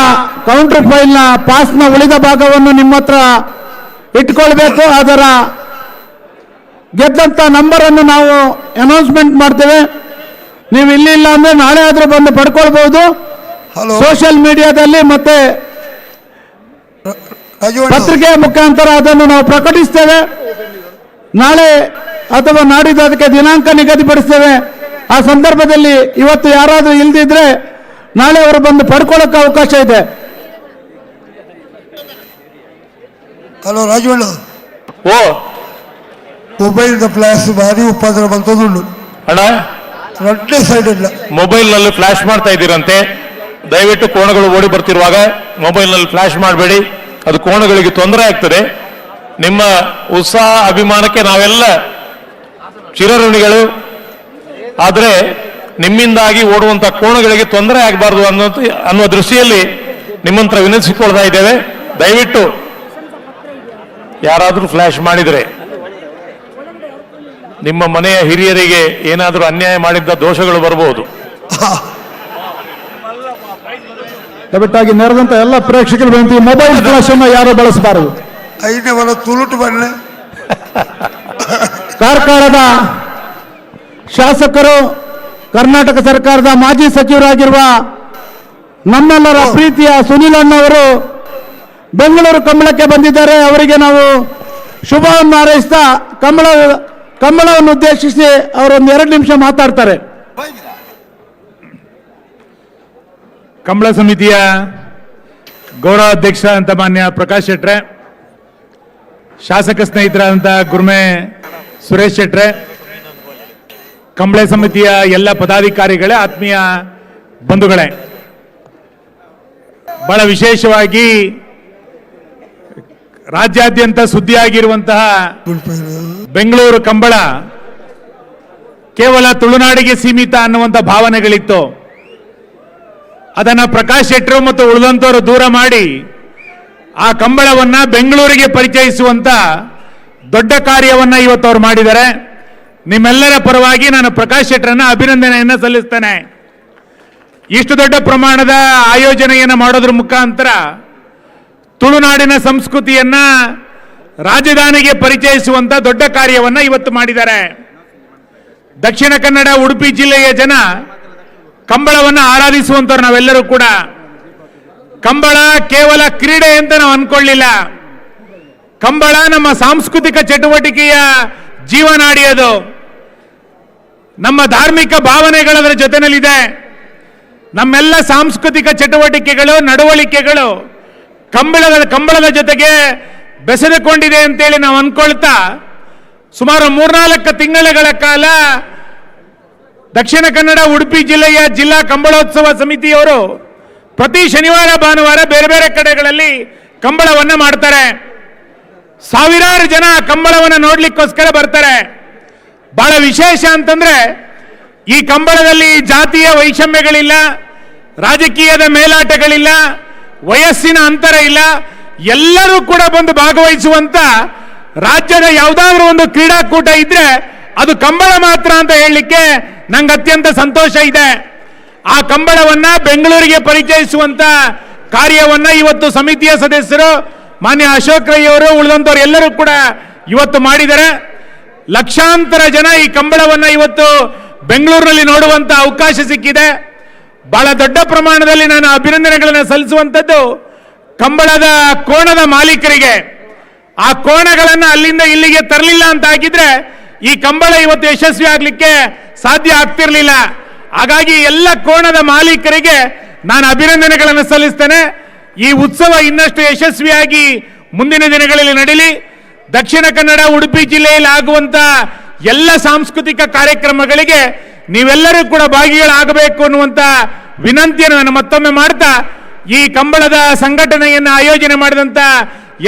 ಕೌಂಟರ್ ಫೈಲ್ನ ಪಾಸ್ನ ಉಳಿದ ಭಾಗವನ್ನು ನಿಮ್ಮ ಹತ್ರ ಇಟ್ಕೊಳ್ಬೇಕು. ಅದರ ಗೆದ್ದಂತ ನಂಬರ್ ಅನ್ನು ನಾವು ಅನೌನ್ಸ್ಮೆಂಟ್ ಮಾಡ್ತೇವೆ. ನೀವು ಇಲ್ಲಿ ಇಲ್ಲ ಅಂದ್ರೆ ನಾಳೆ ಆದ್ರೂ ಬಂದು ಪಡ್ಕೊಳ್ಬಹುದು. ಸೋಷಿಯಲ್ ಮೀಡಿಯಾದಲ್ಲಿ ಮತ್ತೆ ಪತ್ರಿಕೆಯ ಮುಖಾಂತರ ಅದನ್ನು ನಾವು ಪ್ರಕಟಿಸ್ತೇವೆ. ನಾಳೆ ಅಥವಾ ನಾಡಿದ್ದು ಅದಕ್ಕೆ ದಿನಾಂಕ ನಿಗದಿಪಡಿಸ್ತೇವೆ. ಆ ಸಂದರ್ಭದಲ್ಲಿ ಇವತ್ತು ಯಾರಾದರೂ ಇಲ್ದಿದ್ರೆ ನಾಳೆ ಅವರು ಬಂದು ಪಡ್ಕೊಳ್ಳೋಕೆ ಅವಕಾಶ ಇದೆ. ಹಲೋ ರಾಜವಣ್ಣ, ಮೊಬೈಲ್ ಫ್ಲಾಶ್ ಭಾರಿ ಉಪದ್ರ ಬಂತದುಂಡು ಅಣ್ಣ. ರಡ್ಡೆ ಸೈಡ್ ಇಲ್ಲ, ಮೊಬೈಲ್ ನಲ್ಲಿ ಫ್ಲಾಶ್ ಮಾಡ್ತಾ ಇದ್ದೀರಂತೆ. ದಯವಿಟ್ಟು ಕೋಣಗಳು ಓಡಿ ಬರ್ತಿರುವಾಗ ಮೊಬೈಲ್ ನಲ್ಲಿ ಫ್ಲಾಶ್ ಮಾಡಬೇಡಿ, ಅದು ಕೋಣಗಳಿಗೆ ತೊಂದರೆ ಆಗ್ತದೆ. ನಿಮ್ಮ ಉತ್ಸಾಹ ಅಭಿಮಾನಕ್ಕೆ ನಾವೆಲ್ಲ ಚಿರಋಣಿಗಳು. ಆದರೆ ನಿಮ್ಮಿಂದಾಗಿ ಓಡುವಂತ ಕೋಣಗಳಿಗೆ ತೊಂದರೆ ಆಗಬಾರ್ದು ಅನ್ನುವ ದೃಷ್ಟಿಯಲ್ಲಿ ನಿಮ್ಮಂತ್ರ ವಿನಂತಿಸಿಕೊಳ್ತಾ ಇದ್ದೇವೆ. ದಯವಿಟ್ಟು ಯಾರಾದರೂ ಫ್ಲಾಶ್ ಮಾಡಿದರೆ ನಿಮ್ಮ ಮನೆಯ ಹಿರಿಯರಿಗೆ ಏನಾದರೂ ಅನ್ಯಾಯ ಮಾಡಿದ್ದ ದೋಷಗಳು ಬರಬಹುದು. ದಯವಿಟ್ಟಾಗಿ ನೆರೆದಂತ ಎಲ್ಲ ಪ್ರೇಕ್ಷಕರು ವಿನಂತಿ, ಮೊಬೈಲ್ ಫ್ಲಾಶ್ ಅನ್ನು ಯಾರು ಬಳಸಬಾರದು. ತುಳುಟು ಬನ್ನಿ. ಕಾರ್ಕಳದ ಶಾಸಕರು, ಕರ್ನಾಟಕ ಸರ್ಕಾರದ ಮಾಜಿ ಸಚಿವರಾಗಿರುವ ನಮ್ಮೆಲ್ಲರ ಪ್ರೀತಿಯ ಸುನೀಲ್ ಅಣ್ಣವರು ಬೆಂಗಳೂರು ಕಂಬಳಕ್ಕೆ ಬಂದಿದ್ದಾರೆ. ಅವರಿಗೆ ನಾವು ಶುಭವನ್ನು ಹಾರೈಸ್ತಾ ಕಂಬಳವನ್ನು ಉದ್ದೇಶಿಸಿ ಅವರೊಂದು 2 ನಿಮಿಷ ಮಾತಾಡ್ತಾರೆ. ಕಂಬಳ ಸಮಿತಿಯ ಗೌರವಾಧ್ಯಕ್ಷ ಅಂತ ಮಾನ್ಯ ಪ್ರಕಾಶ್ ಶೆಟ್ರೆ, ಶಾಸಕ ಸ್ನೇಹಿತರಾದಂಥ ಗುರ್ಮೆ ಸುರೇಶ್ ಶೆಟ್ರೆ, ಕಂಬಳ ಸಮಿತಿಯ ಎಲ್ಲ ಪದಾಧಿಕಾರಿಗಳೇ, ಆತ್ಮೀಯ ಬಂಧುಗಳೇ, ಬಹಳ ವಿಶೇಷವಾಗಿ ರಾಜ್ಯಾದ್ಯಂತ ಸುದ್ದಿಯಾಗಿರುವಂತಹ ಬೆಂಗಳೂರು ಕಂಬಳ ಕೇವಲ ತುಳುನಾಡಿಗೆ ಸೀಮಿತ ಅನ್ನುವಂಥ ಭಾವನೆಗಳಿತ್ತು. ಅದನ್ನು ಪ್ರಕಾಶ್ ಶೆಟ್ಟರು ಮತ್ತು ಉಳಿದಂಥವರು ದೂರ ಮಾಡಿ ಆ ಕಂಬಳವನ್ನ ಬೆಂಗಳೂರಿಗೆ ಪರಿಚಯಿಸುವಂತ ದೊಡ್ಡ ಕಾರ್ಯವನ್ನ ಇವತ್ತು ಅವ್ರು ಮಾಡಿದ್ದಾರೆ. ನಿಮ್ಮೆಲ್ಲರ ಪರವಾಗಿ ನಾನು ಪ್ರಕಾಶ್ ಶೆಟ್ಟರನ್ನ ಅಭಿನಂದನೆಯನ್ನ ಸಲ್ಲಿಸ್ತೇನೆ. ಇಷ್ಟು ದೊಡ್ಡ ಪ್ರಮಾಣದ ಆಯೋಜನೆಯನ್ನು ಮಾಡೋದ್ರ ಮುಖಾಂತರ ತುಳುನಾಡಿನ ಸಂಸ್ಕೃತಿಯನ್ನ ರಾಜಧಾನಿಗೆ ಪರಿಚಯಿಸುವಂತ ದೊಡ್ಡ ಕಾರ್ಯವನ್ನ ಇವತ್ತು ಮಾಡಿದ್ದಾರೆ. ದಕ್ಷಿಣ ಕನ್ನಡ ಉಡುಪಿ ಜಿಲ್ಲೆಯ ಜನ ಕಂಬಳವನ್ನು ಆರಾಧಿಸುವಂತವ್ರು ನಾವೆಲ್ಲರೂ ಕೂಡ. ಕಂಬಳ ಕೇವಲ ಕ್ರೀಡೆ ಅಂತ ನಾವು ಅನ್ಕೊಳ್ಳಿಲ್ಲ. ಕಂಬಳ ನಮ್ಮ ಸಾಂಸ್ಕೃತಿಕ ಚಟುವಟಿಕೆಯ ಜೀವನಾಡಿ. ಅದು ನಮ್ಮ ಧಾರ್ಮಿಕ ಭಾವನೆಗಳದರ ಜೊತೆನಲ್ಲಿದೆ. ನಮ್ಮೆಲ್ಲ ಸಾಂಸ್ಕೃತಿಕ ಚಟುವಟಿಕೆಗಳು, ನಡವಳಿಕೆಗಳು ಕಂಬಳದ ಜೊತೆಗೆ ಬೆಸೆದುಕೊಂಡಿದೆ ಅಂತೇಳಿ ನಾವು ಅನ್ಕೊಳ್ತಾ ಸುಮಾರು 3-4 ತಿಂಗಳ ಕಾಲ ದಕ್ಷಿಣ ಕನ್ನಡ ಉಡುಪಿ ಜಿಲ್ಲೆಯ ಜಿಲ್ಲಾ ಕಂಬಳೋತ್ಸವ ಸಮಿತಿಯವರು ಪ್ರತಿ ಶನಿವಾರ ಭಾನುವಾರ ಬೇರೆ ಬೇರೆ ಕಡೆಗಳಲ್ಲಿ ಕಂಬಳವನ್ನ ಮಾಡ್ತಾರೆ. ಸಾವಿರಾರು ಜನ ಕಂಬಳವನ್ನು ನೋಡ್ಲಿಕ್ಕೋಸ್ಕರ ಬರ್ತಾರೆ. ಬಹಳ ವಿಶೇಷ ಅಂತಂದ್ರೆ ಈ ಕಂಬಳದಲ್ಲಿ ಜಾತಿಯ ವೈಷಮ್ಯಗಳಿಲ್ಲ, ರಾಜಕೀಯದ ಮೇಲಾಟಗಳಿಲ್ಲ, ವಯಸ್ಸಿನ ಅಂತರ ಇಲ್ಲ. ಎಲ್ಲರೂ ಕೂಡ ಬಂದು ಭಾಗವಹಿಸುವಂತ ರಾಜ್ಯದ ಯಾವುದಾದ್ರೂ ಒಂದು ಕ್ರೀಡಾಕೂಟ ಇದ್ರೆ ಅದು ಕಂಬಳ ಮಾತ್ರ ಅಂತ ಹೇಳಲಿಕ್ಕೆ ನಂಗೆ ಅತ್ಯಂತ ಸಂತೋಷ ಇದೆ. ಆ ಕಂಬಳವನ್ನ ಬೆಂಗಳೂರಿಗೆ ಪರಿಚಯಿಸುವಂತ ಕಾರ್ಯವನ್ನ ಇವತ್ತು ಸಮಿತಿಯ ಸದಸ್ಯರು ಮಾನ್ಯ ಅಶೋಕ್ ರೈ ಅವರು ಉಳಿದಂತವ್ರು ಎಲ್ಲರೂ ಕೂಡ ಇವತ್ತು ಮಾಡಿದ್ದಾರೆ. ಲಕ್ಷಾಂತರ ಜನ ಈ ಕಂಬಳವನ್ನ ಇವತ್ತು ಬೆಂಗಳೂರಿನಲ್ಲಿ ನೋಡುವಂತ ಅವಕಾಶ ಸಿಕ್ಕಿದೆ. ಬಹಳ ದೊಡ್ಡ ಪ್ರಮಾಣದಲ್ಲಿ ನಾನು ಅಭಿನಂದನೆಗಳನ್ನು ಸಲ್ಲಿಸುವಂತದ್ದು ಕಂಬಳದ ಕೋಣದ ಮಾಲೀಕರಿಗೆ. ಆ ಕೋಣಗಳನ್ನ ಅಲ್ಲಿಂದ ಇಲ್ಲಿಗೆ ತರಲಿಲ್ಲ ಅಂತ ಆಗಿದ್ರೆ ಈ ಕಂಬಳ ಇವತ್ತು ಯಶಸ್ವಿ ಆಗ್ಲಿಕ್ಕೆ ಸಾಧ್ಯ ಆಗ್ತಿರ್ಲಿಲ್ಲ. ಹಾಗಾಗಿ ಎಲ್ಲ ಕೋಣದ ಮಾಲೀಕರಿಗೆ ನಾನು ಅಭಿನಂದನೆಗಳನ್ನು ಸಲ್ಲಿಸ್ತೇನೆ. ಈ ಉತ್ಸವ ಇನ್ನಷ್ಟು ಯಶಸ್ವಿಯಾಗಿ ಮುಂದಿನ ದಿನಗಳಲ್ಲಿ ನಡೀಲಿ. ದಕ್ಷಿಣ ಕನ್ನಡ ಉಡುಪಿ ಜಿಲ್ಲೆಯಲ್ಲಿ ಆಗುವಂತ ಎಲ್ಲ ಸಾಂಸ್ಕೃತಿಕ ಕಾರ್ಯಕ್ರಮಗಳಿಗೆ ನೀವೆಲ್ಲರೂ ಕೂಡ ಭಾಗಿಗಳಾಗಬೇಕು ಅನ್ನುವಂತ ವಿನಂತಿಯನ್ನು ನಾನು ಮತ್ತೊಮ್ಮೆ ಮಾಡ್ತಾ ಈ ಕಂಬಳದ ಸಂಘಟನೆಯನ್ನು ಆಯೋಜನೆ ಮಾಡಿದಂತ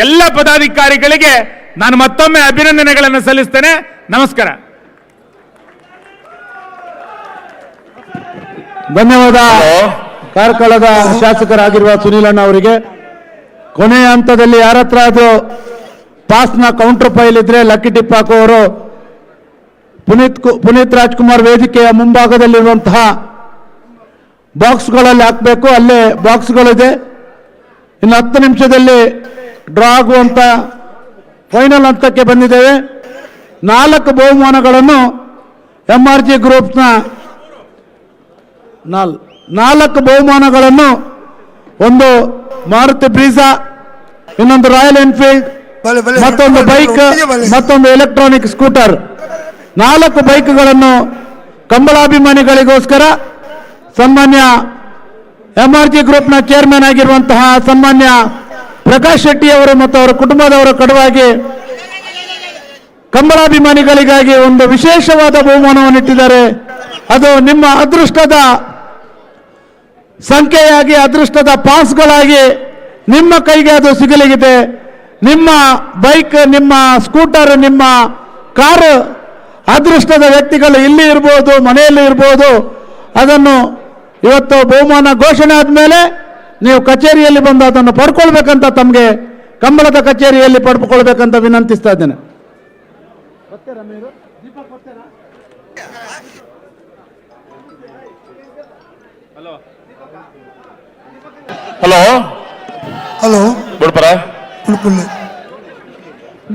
ಎಲ್ಲ ಪದಾಧಿಕಾರಿಗಳಿಗೆ ನಾನು ಮತ್ತೊಮ್ಮೆ ಅಭಿನಂದನೆಗಳನ್ನು ಸಲ್ಲಿಸ್ತೇನೆ. ನಮಸ್ಕಾರ. ಧನ್ಯವಾದ. ಕಾರ್ಕಳದ ಶಾಸಕರಾಗಿರುವ ಸುನೀಲಣ್ಣ ಅವರಿಗೆ. ಕೊನೆಯ ಹಂತದಲ್ಲಿ ಯಾರ ಹತ್ರ ಅದು ಪಾಸ್ನ ಕೌಂಟರ್ ಫೈಲ್ ಇದ್ರೆ ಲಕ್ಕಿ ಟಿಪ್ ಹಾಕುವವರು ಪುನೀತ್ ರಾಜ್ಕುಮಾರ್ ವೇದಿಕೆಯ ಮುಂಭಾಗದಲ್ಲಿರುವಂತಹ ಬಾಕ್ಸ್ಗಳಲ್ಲಿ ಹಾಕಬೇಕು. ಅಲ್ಲೇ ಬಾಕ್ಸ್ಗಳಿದೆ. ಇನ್ನು 10 ನಿಮಿಷದಲ್ಲಿ ಡ್ರಾ ಆಗುವಂತ ಫೈನಲ್ ಹಂತಕ್ಕೆ ಬಂದಿದ್ದೇವೆ. 4 ಬಹುಮಾನಗಳನ್ನು MRG ಗ್ರೂಪ್ನ 4 ಬಹುಮಾನಗಳನ್ನು, ಒಂದು ಮಾರುತಿ ಬ್ರೀಜಾ, ಇನ್ನೊಂದು ರಾಯಲ್ ಎನ್ಫೀಲ್ಡ್, ಮತ್ತೊಂದು ಬೈಕ್, ಮತ್ತೊಂದು ಎಲೆಕ್ಟ್ರಾನಿಕ್ ಸ್ಕೂಟರ್, 4 ಬೈಕ್ಗಳನ್ನು ಕಂಬಳಾಭಿಮಾನಿಗಳಿಗೋಸ್ಕರ ಸನ್ಮಾನ್ಯ MRG ಗ್ರೂಪ್ನ ಚೇರ್ಮನ್ ಆಗಿರುವಂತಹ ಸನ್ಮಾನ್ಯ ಪ್ರಕಾಶ್ ಶೆಟ್ಟಿ ಅವರು ಮತ್ತು ಅವರ ಕುಟುಂಬದವರ ಕಡವಾಗಿ ಕಂಬಳಾಭಿಮಾನಿಗಳಿಗಾಗಿ ಒಂದು ವಿಶೇಷವಾದ ಬಹುಮಾನವನ್ನು ಇಟ್ಟಿದ್ದಾರೆ. ಅದು ನಿಮ್ಮ ಅದೃಷ್ಟದ ಸಂಖ್ಯೆಯಾಗಿ, ಅದೃಷ್ಟದ ಪಾಸ್ಗಳಾಗಿ ನಿಮ್ಮ ಕೈಗೆ ಅದು ಸಿಗಲಿಗಿದೆ. ನಿಮ್ಮ ಬೈಕ್, ನಿಮ್ಮ ಸ್ಕೂಟರ್, ನಿಮ್ಮ ಕಾರು ಅದೃಷ್ಟದ ವ್ಯಕ್ತಿಗಳು ಇಲ್ಲಿ ಇರ್ಬೋದು, ಮನೆಯಲ್ಲಿ ಇರ್ಬೋದು. ಅದನ್ನು ಇವತ್ತು ಬಹುಮಾನ ಘೋಷಣೆ ಆದಮೇಲೆ ನೀವು ಕಚೇರಿಯಲ್ಲಿ ಬಂದು ಅದನ್ನು ಪಡ್ಕೊಳ್ಬೇಕಂತ, ತಮಗೆ ಕಂಬಳದ ಕಚೇರಿಯಲ್ಲಿ ಪಡ್ಕೊಳ್ಬೇಕಂತ ವಿನಂತಿಸ್ತಾ ಇದ್ದೇನೆ. ಹಲೋ ಹಲೋ, ಬಿಡ್ಪರ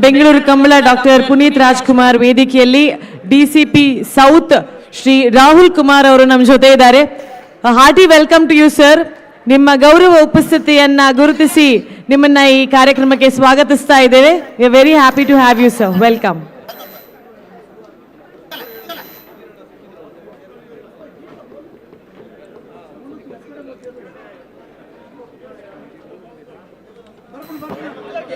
ಬೆಂಗಳೂರು ಕಂಬಳ ಡಾಕ್ಟರ್ ಪುನೀತ್ ರಾಜ್ಕುಮಾರ್ ವೇದಿಕೆಯಲ್ಲಿ ಡಿಸಿಪಿ ಸೌತ್ ಶ್ರೀ ರಾಹುಲ್ ಕುಮಾರ್ ಅವರು ನಮ್ಮ ಜೊತೆ ಇದ್ದಾರೆ. Hearty welcome to you sir. ನಿಮ್ಮ ಗೌರವ ಉಪಸ್ಥಿತಿಯನ್ನ ಗುರುತಿಸಿ ನಿಮ್ಮನ್ನ ಈ ಕಾರ್ಯಕ್ರಮಕ್ಕೆ ಸ್ವಾಗತಿಸ್ತಾ ಇದ್ದೇವೆ. We are very happy to have you sir. Welcome.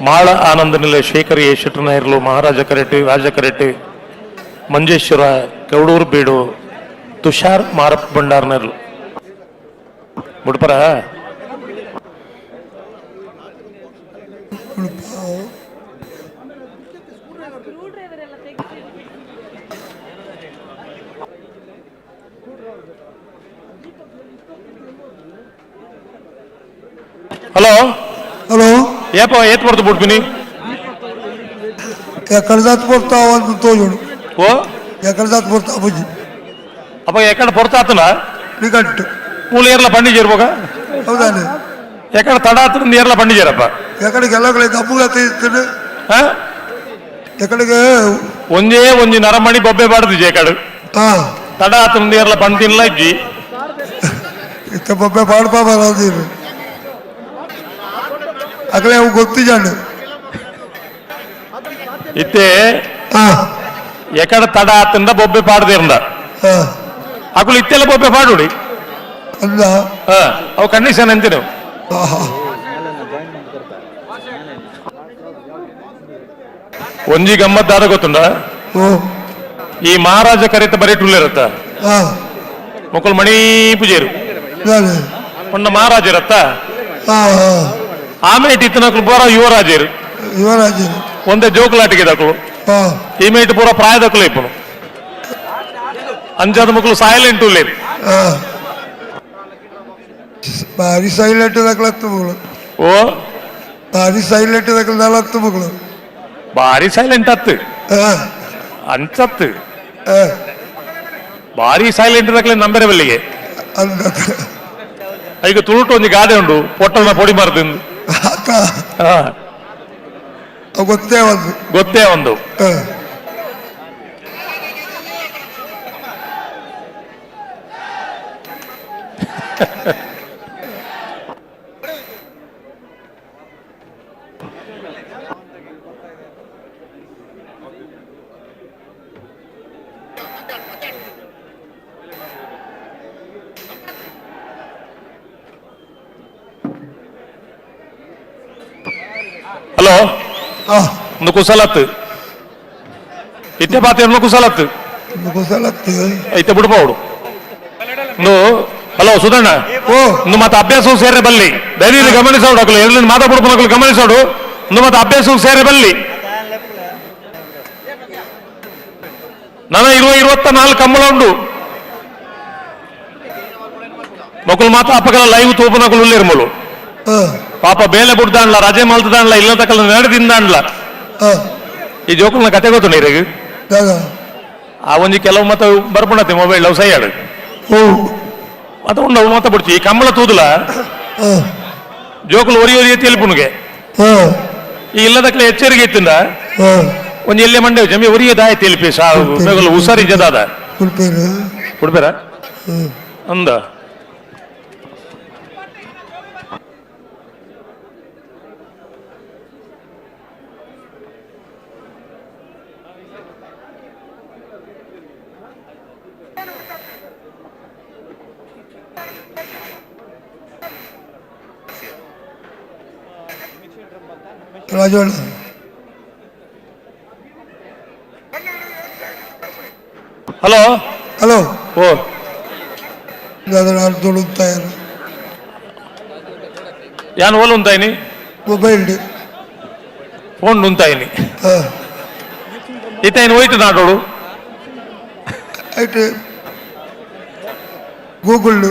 ಮಾಳ ಆನಂದ ನಿಲಯ ಶೇಖರ್ ಎ ಶೆಟ್ಟರ್ನಾಯರ್ಲು, ಮಹಾರಾಜ ಕರೆಟ್ಟು, ರಾಜ ಕರೆಟ್ಟು, ಮಂಜೇಶ್ವರ, ಕೌಡೂರು ಬೀಡು, ತುಷಾರ್ ಮಾರಪ್ಪ ಭಂಡಾರ್ನರ್ಲು ಮುಡ್ಪರ. ಹಲೋ ಹಲೋ ಏಪ ಏತ್ ಬರ್ತು ಬಿಡ್ತೀನಿ ఎక్కడ చచ్చిపోతా తోజుడు ఓ ఎక్కడ చచ్చిపోతా బుజ్జి అప్ప ఎక్కడ పొరతాతున్నా టికెట్ పూలు ఏర్ల పండి చేరుపోక ಹೌದಾನೆ ఎక్కడ తడాతున్న ఏర్ల పండి చేరప్ప ఎక్కడికి వెళ్ళగలేదు డబ్బుగా తీస్తుంది ఎక్కడికి ಒಂಜಿ ನರಮಣಿ ಬೊಬ್ಬೆ ಬಾಡದು ಜೇಕಡು ತಡಾತುಂದು ಏರ್ಲ పండి తినలా ఇజ్జి ಇತ್ತ ಬೊಬ್ಬೆ ಬಾಡ್ಪಾ ಬರೋದಿರು ಅಕಲೇ ಅವು ಗೊತ್ತಿಜಂಡು ಇತ್ತೆ ಎಕಡ ತಡ ಆತಂದ ಬೊಬ್ಬೆ ಪಾಡದಿರಂದ ಅಕುಲು ಇತ್ತೆಲ್ಲ ಬೊಬ್ಬೆ ಪಾಡುಡಿ ಅಂದ ಅವು ಕಂಡೀಷನ್ ಅಂತೀರಿ ಒಂಜಿ ಗಮ್ಮತ್ತಾದ ಗೊತ್ತುಂಡ ಈ ಮಹಾರಾಜ ಕರೆತ ಬರೀಟುಳ್ಳ ಇರತ್ತ ಮಕ್ಕಳು ಮಣಿ ಪೂಜೆರು ಒಂದ ಮಹಾರಾಜ ಇರತ್ತ ಆಮೇಲೆ ಇತ್ತನಕಲು ಪೂರ ಯುವರಾಜರು ಒಂದೇ ಜೋಕುಲಾಟಿಗೆ ದಕ್ಕಳು ಈಮೇಟ್ ಪೂರ ಪ್ರಾಯದಕ್ಕಲು ಇಪ್ಪನು ಅಂಚಾದ ಮಕ್ಕಳು ಸೈಲೆಂಟ್ ಉಳ್ಳೇರು ಭಾರಿ ಸೈಲೆಂಟ್ ದಕ್ಕಲತ್ತು ಮಗಳು ಓ ಭಾರಿ ಸೈಲೆಂಟ್ ದಕ್ಕಲತ್ತು ಮಗಳು ಭಾರಿ ಸೈಲೆಂಟ್ ಅತ್ತು ಅಂಚತ್ತು ಭಾರಿ ಸೈಲೆಂಟ್ ದಕ್ಕಲೆ ನಂಬರೆ ಬಲ್ಲಿಗೆ ಈಗ ತುಳುಟು ಒಂದು ಗಾದೆ ಉಂಡು ಪೊಟ್ಟನ ಪೊಡಿ ಮಾರ್ದಿಂದ ಗೊತ್ತೇ ಒಂದು ಹಲೋ ಒಂದು ಕುಸಲತ್ತು ಇತ್ತೆ ಪಾತೆ ಕುಸಲತ್ತು ಐತೆ ಬಿಡ್ಬೋದು ಒಂದು ಹಲೋ ಸುಧಣ್ಣ ಒಂದು ಮತ್ತೆ ಅಭ್ಯಾಸವು ಸೇರೆ ಬಲ್ಲಿ ದಯವಿಟ್ಟು ಗಮನಿಸೋಡು ಅಕ್ಕಲು ಎಲ್ಲ ಮಾತಾಡ್ಬಿಡ್ಪ ಮಕ್ಕಳು ಗಮನಿಸೋಡು ಒಂದು ಮತ್ತೆ ಅಭ್ಯಾಸವು ಸೇರೆ ಬಲ್ಲಿ ನನ್ನ 24 ಕಂಬಳ ಉಂಡು ಮಕ್ಕಳು ಮಾತ್ರ ಅಪ್ಪಗೆಲ್ಲ ಲೈವ್ ತೂಪನಕ್ಕಳು ಉಳ್ಳಿರ್ಮಲು ಪಾಪ ಬೇಲೆ ಬಿಡ್ದಾಣ್ಲ ರಜೆ ಮಲ್ತದಾಣ್ಲ ಇಲ್ಲ ತಕ್ಕಲ್ಲ ನಡೆದಿಂದಾಣ್ಲ ಈ ಜೋಕಲ್ನ ಕತೆ ಗೊತ್ತು ನೀರಿಗೆ ಆ ಒಂಜಿ ಕೆಲವು ಮತ ಬರ್ಪಣತಿ ಮೊಬೈಲ್ ಅವು ಸೈಯಾಡು ಮತ ಉಂಡವು ಮತ ಬಿಡ್ಚಿ ಈ ಕಂಬಳ ತೂದಲ ಜೋಕುಲು ಒರಿ ತಿಳಿಪುನಿಗೆ ಈ ಇಲ್ಲದಕ್ಕಲೆ ಎಚ್ಚರಿಕೆ ಇತ್ತಿಂದ ಒಂಜಿ ಎಲ್ಲೇ ಮಂಡೆ ಜಮಿ ಒರಿಯದಾಯ ತಿಳಿಪಿ ಸಾಗಲು ಉಸಾರಿ ಜದಾದ ಕುಡ್ಬೇರ ಅಂದ ರಾಜೋಳ ಹಲೋ ಹಲೋ ಓ ತಯಾರು ಯಾನ್ ಓಲ್ ಉಂತಾಯಿನಿ ಮೊಬೈಲ್ ಫೋನ್ ಉಂತಾಯಿನಿ ಇತ್ತಾಯಿನ ಹೋಯ್ತು ನಾಡೋಡು ಐಟು ಗೂಗಲ್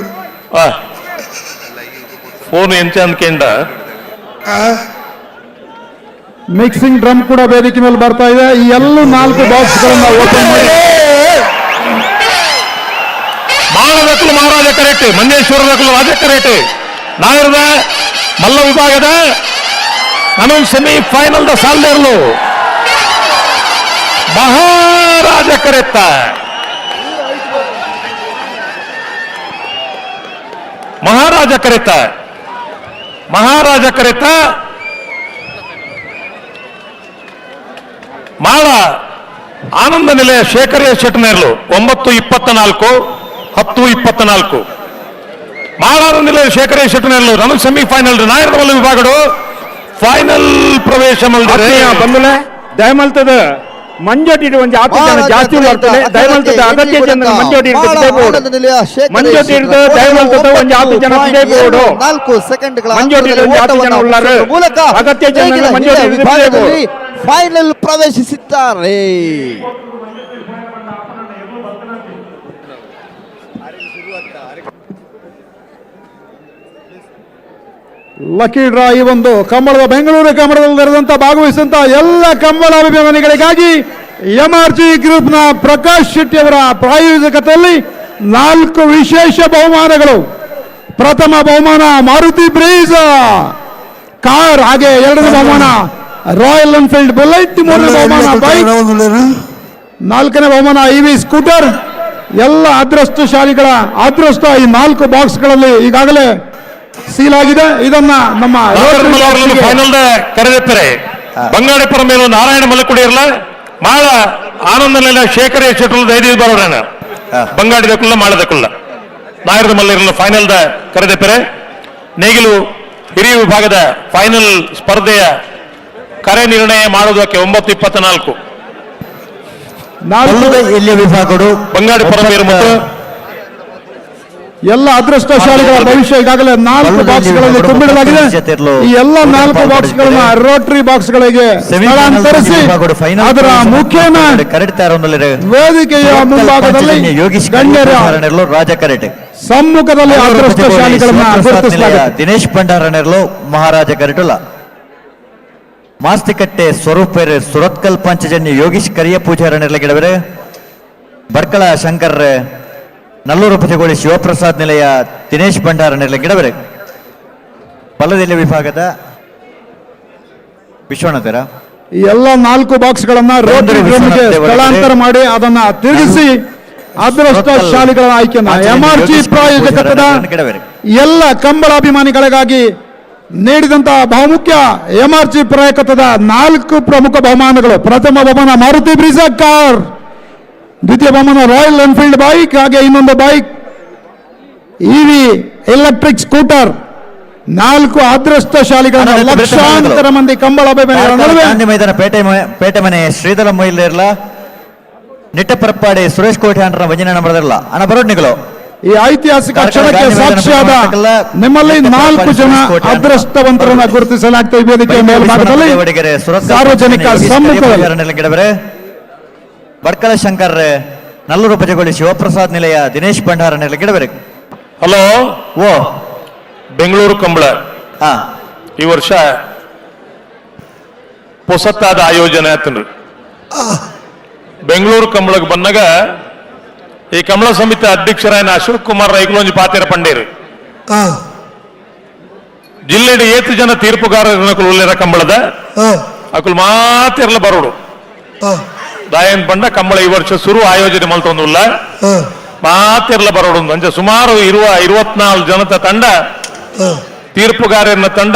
ಫೋನ್ ಎಂಚ ಅಂದ್ಕೊಂಡ ಮಿಕ್ಸಿಂಗ್ ಡ್ರಮ್ ಕೂಡ ವೇದಿಕೆ ಮೇಲೆ ಬರ್ತಾ ಇದೆ. ಈ ಎಲ್ಲ 4 ಬಾಕ್ಸ್ಗಳನ್ನ ಓಪನ್ ಮಾಡಿ ಮಾಳದಕ್ಕಲು ಮಹಾರಾಜ ಕರೆಕ್ಟ್, ಮಂಜೇಶ್ವರದಕ್ಕಲು ರಾಜ ಕರೆಕ್ಟ್, ನಾಗರದ ಮಲ್ಲ ವಿಭಾಗದ ನಾನು ಸೆಮಿಫೈನಲ್ ಸಾಲ್ದೇರ್ಲು ಮಹಾರಾಜ ಕರೆತ್ತ ಮಹಾರಾಜ ಕರೆತ್ತ ಮಹಾರಾಜ ಕರೆತ್ತ ಮಾಳ ಆನಂದ ನಿಲಯ ಶೇಖರಯ್ಯ ಶೆಟ್ಟನೇರ್ಲು 9:24 10:24 ಮಾಳಾನಂದ ನಿಲಯ ಶೇಖರಯ್ಯ ಶೆಟ್ಟನೇರ್ಲು ನಾನು ಸೆಮಿಫೈನಲ್ ನಾಯರದ ವಿಭಾಗಡು ಫೈನಲ್ ಪ್ರವೇಶ ಮಲ್ದರೆ ಬಂದಲೆ ದಯಮಲ್ತದ ಮಂಜೋಟಿ ಒಂದು ಜಾಸ್ತಿ ಬರ್ತದೆ ದಯಮಲ್ತದ ಅಗತ್ಯ ಜನ ಮಂಜೋಟಿ ಮಂಜೋಟಿ ದಯಮಲ್ತದ ಒಂದು 10 ಜನ ಬೋರ್ಡು 4 ಸೆಕೆಂಡ್ಗಳ ಮಂಜೋಟಿ 10 ಜನ ಉಳ್ಳಾರು ಅಗತ್ಯ ಜನ ಮಂಜೋಟಿ ಫೈನಲ್ ಪ್ರವೇಶಿಸಿದ್ದಾರೆ. ಲಕ್ಕಿ ಡ್ರಾ ಈ ಒಂದು ಕಂಬಳದ ಬೆಂಗಳೂರು ಕಂಬಳದಲ್ಲಿ ನಡೆದಂತ ಭಾಗವಹಿಸಿದಂತ ಎಲ್ಲ ಕಂಬಳ ಅಭಿಮಾನಿಗಳಿಗಾಗಿ MRG ಗ್ರೂಪ್ನ ಪ್ರಕಾಶ್ ಶೆಟ್ಟಿ ಅವರ ಪ್ರಾಯೋಜಕತೆಯಲ್ಲಿ 4 ವಿಶೇಷ ಬಹುಮಾನಗಳು. ಪ್ರಥಮ ಬಹುಮಾನ ಮಾರುತಿ ಬ್ರೀಜ್ ಕಾರ್, ಹಾಗೆ ಎರಡನೇ ಬಹುಮಾನ ರಾಯಲ್ ಎನ್ಫೀಲ್ಡ್ ಬುಲೆಟ್, ಮೂರನೇ ಬಹುಮಾನ ಬೈಕ್, ನಾಲ್ಕನೇ ಬಹುಮಾನ EV ಸ್ಕೂಟರ್. ಎಲ್ಲ ಅದೃಷ್ಟಶಾಲಿಗಳ ಅದೃಷ್ಟ ಈ 4 ಬಾಕ್ಸ್ಗಳಲ್ಲಿ ಈಗಾಗಲೇ ಸೀಲ್ ಆಗಿದೆ. ಇದನ್ನ ನಮ್ಮ ಫೈನಲ್ ಕರೆದಿರ್ತಾರೆ. ಬಂಗಾಳಿಪುರ ಮೇಲೂ ನಾರಾಯಣ ಮಲ್ಲಕುಡಿ ಇರಲ್ಲ, ಮಾಳ ಆನಂದನೆಲ್ಲ ಶೇಖರ ಶೆಟ್ರು ದೈದಿ ಬರೋಣ ಬಂಗಾಡಿದಕ್ಕಲ್ಲ ಮಾಡದಕ್ಕಲ್ಲ ನಾಯರದ ಮಲ್ಲಿರಲ್ಲ ಫೈನಲ್ ಕರೆದಿರ್ತಾರೆ. ನೇಗಿಲು ಹಿರಿಯ ವಿಭಾಗದ ಫೈನಲ್ ಸ್ಪರ್ಧೆಯ ಕರೆ ನಿರ್ಣಯ ಮಾಡುವುದಕ್ಕೆ 9:24 ಇಲ್ಲಿಯ ವಿಭಾಗಗಳು ಬಂಗಾಳಿಪುರ ಮೇರು ಮತ್ತು ಎಲ್ಲ ಅದೃಷ್ಟಶಾಲಿಗಳ ಭವಿಷ್ಯ ಈಗಾಗಲೇ 4 ಬಾಕ್ಸ್ಗಳಲ್ಲಿ ತುಂಬಿಡಲಾಗಿದೆ. ಈ ಎಲ್ಲ 4 ಬಾಕ್ಸ್ಗಳನ್ನ ರೋಟರಿ ಬಾಕ್ಸ್ಗಳಿಗೆ ಸ್ಥಳಾಂತರಿಸಿ ಅದರ ಮುಖೇನ ವೇದಿಕೆಯ ಮುಂಭಾಗದಲ್ಲಿ ಗಣ್ಯರ ರಾಜ ಕರೆಟೆ ಸಮ್ಮುಖದಲ್ಲಿ ಅದೃಷ್ಟಶಾಲಿಗಳನ್ನ ಗುರುತಿಸಲಾಗಿದೆ. ದಿನೇಶ್ ಭಂಡಾರನೆರಲು ಮಹಾರಾಜ ಕರೆಟುಲ ಮಾಸ್ತಿಕಟ್ಟೆ ಸ್ವರೂಪೇರು ಸುರತ್ಕಲ್ ಪಂಚಜನ್ಯ ಯೋಗೀಶ್ ಕರಿಯ ಪೂಜಾರನೆರಲ ಗಿಡವರೆ ಬರ್ಕಳ ಶಂಕರ್ ನಲ್ಲೂರು ಪತಿಗೋಳಿ ಶಿವಪ್ರಸಾದ್ ನಿಲಯ ದಿನೇಶ್ ಭಂಡಾರನೆರಲ ಗಿಡವರೆ ಬಲದೆಲೆ ವಿಭಾಗದ ವಿಶ್ವನಾಥರ ಈ ಎಲ್ಲ 4 ಬಾಕ್ಸ್ಗಳನ್ನ ರೋಟರಿ ಡ್ರಮ್ಗೆ ಸ್ಥಳಾಂತರ ಮಾಡಿ ಅದನ್ನ ತಿರುಗಿಸಿ ಅದೃಷ್ಟಶಾಲಿಗಳ ಆಯ್ಕೆಯನ್ನ MRG ಪ್ರಾಯೋಜಕತ್ವದ ಎಲ್ಲ ಕಂಬಳಾಭಿಮಾನಿಗಳಿಗಾಗಿ ನೀಡಿದಂತಹ ಬಹುಮುಖ್ಯ MRG ಪ್ರಾಯೋಜಕತ್ವದ 4 ಪ್ರಮುಖ ಬಹುಮಾನಗಳು. ಪ್ರಥಮ ಬಹುಮಾನ ಮಾರುತಿ ಬ್ರೀಜಾ ಕಾರ್, ದ್ವಿತೀಯ ಬಹುಮಾನ ರಾಯಲ್ ಎನ್ಫೀಲ್ಡ್ ಬೈಕ್, ಹಾಗೆ ಇನ್ನೊಂದು ಬೈಕ್ EV ಎಲೆಕ್ಟ್ರಿಕ್ ಸ್ಕೂಟರ್. 4 ಅದೃಷ್ಟಶಾಲಿಗಳನ್ನ ಲಕ್ಷಾಂತರ ಮಂದಿ ಕಂಬಳ ಅಭಿಮಾನಿಗಳ ನಡುವೆ ಮೈದಾನ ಪೇಟೆ ಮನೆ ಶ್ರೀಧರ ಮೊಯ್ಲಿರ್ಲ ನಿಟ್ಟಪರಪ್ಪಾಡಿ ಸುರೇಶ್ ಕೋಟೆ ಅಂಡ್ರ ವಂಜನೆ ನಂಬರ್ದಿರಲ್ಲ ಅಣ್ಣ ಬರೋಡ್ನಿಗಳು ಈ ಐತಿಹಾಸಿಕ ಕ್ಷಣಕ್ಕೆ ಸಾಕ್ಷಿಯಾದ ನಿಮ್ಮಲ್ಲಿ 4 ಜನ ಅದೃಷ್ಟವಂತರನ್ನ ಗುರುತಿಸಲಾಗ್ತದೆ. ವೇದಿಕೆಯ ಮೇಲ್ಭಾಗದಲ್ಲಿ ಸಾರ್ವಜನಿಕ ಸಮ್ಮುಖದಲ್ಲಿ ಗಿಡವರೆ ಬರ್ಕಳ ಶಂಕರ್ ನಲ್ಲೂರು ಪಜಗೋಳಿ ಶಿವಪ್ರಸಾದ್ ನಿಲಯ ದಿನೇಶ್ ಭಂಡಾರ ನೆರಳ ಗಿಡವರೆ. ಹಲೋ ಓ ಬೆಂಗಳೂರು ಕಂಬಳ ಈ ವರ್ಷ ಹೊಸತ್ತಾದ ಆಯೋಜನೆ ಆತನ್ರಿ. ಬೆಂಗಳೂರು ಕಂಬಳಕ್ಕೆ ಬಂದಾಗ ಈ ಕಮಲ ಸಮಿತಿ ಅಧ್ಯಕ್ಷರಾಯನ ಅಶೋಕ್ ಕುಮಾರ್ ರೈಕಲೊಂಜಿ ಪಾತಿರ ಪಂಡೇರು ಜಿಲ್ಲೆಯ 8 ಜನ ತೀರ್ಪುಗಾರರ ಉಳ್ಳೇರ ಕಂಬಳದ ಅಕುಲ್ ಮಾತಿರಲ್ಲ ಬರೋಡು ದಾಯನ್ ಪಂಡ ಕಂಬಳ ಈ ವರ್ಷ ಶುರು ಆಯೋಜನೆ ಮಲ್ತೊಂದುಲ್ಲ ಮಾತಿರಲ್ಲ ಬರೋಡು ಅಂಚೆ ಸುಮಾರು 24 ಜನದ ತಂಡ ತೀರ್ಪುಗಾರನ ತಂಡ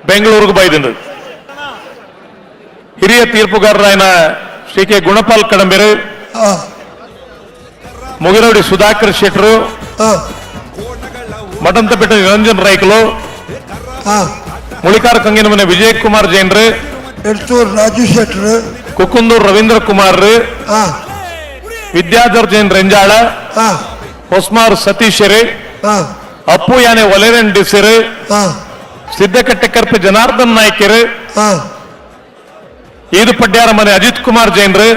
ಬೆಂಗಳೂರಿಗೆ ಬೈದಿಂದ ಹಿರಿಯ ತೀರ್ಪುಗಾರರಾಯನ ಶ್ರೀ ಕೆ ಗುಣಪಾಲ್ ಕಡಂಬೆರು, ಮುಗಿನೋಡಿ ಸುಧಾಕರ್ ಶೆಟ್ರು, ಮಠಂತಪೇಟೆ ನಿರಂಜನ್ ರೈಕಲು, ಮುಳಿಕಾರ ಕಂಗಿನ ಮನೆ ವಿಜಯ್ ಕುಮಾರ್ ಜೈನ್ರು, ರಾಜು ಶೆಟ್ರು, ಕುಕ್ಕುಂದೂರು ರವೀಂದ್ರ ಕುಮಾರ್, ವಿದ್ಯಾಧರ್ ಜೈನ್ ರೆಂಜಾಳ, ಹೊಸ್ಮಾರ್ ಸತೀಶ್ ಅಪ್ಪು ಯಾನೆ ಒಲೆರನ್ ಡಿಸಿರು, ಸಿದ್ದಕಟ್ಟೆ ಕರ್ಪೆ ಜನಾರ್ದನ್ ನಾಯ್ಕರು, ಈದು ಪಡ್ಯಾರ ಮನೆ ಅಜಿತ್ ಕುಮಾರ್ ಜೈನ್ರು,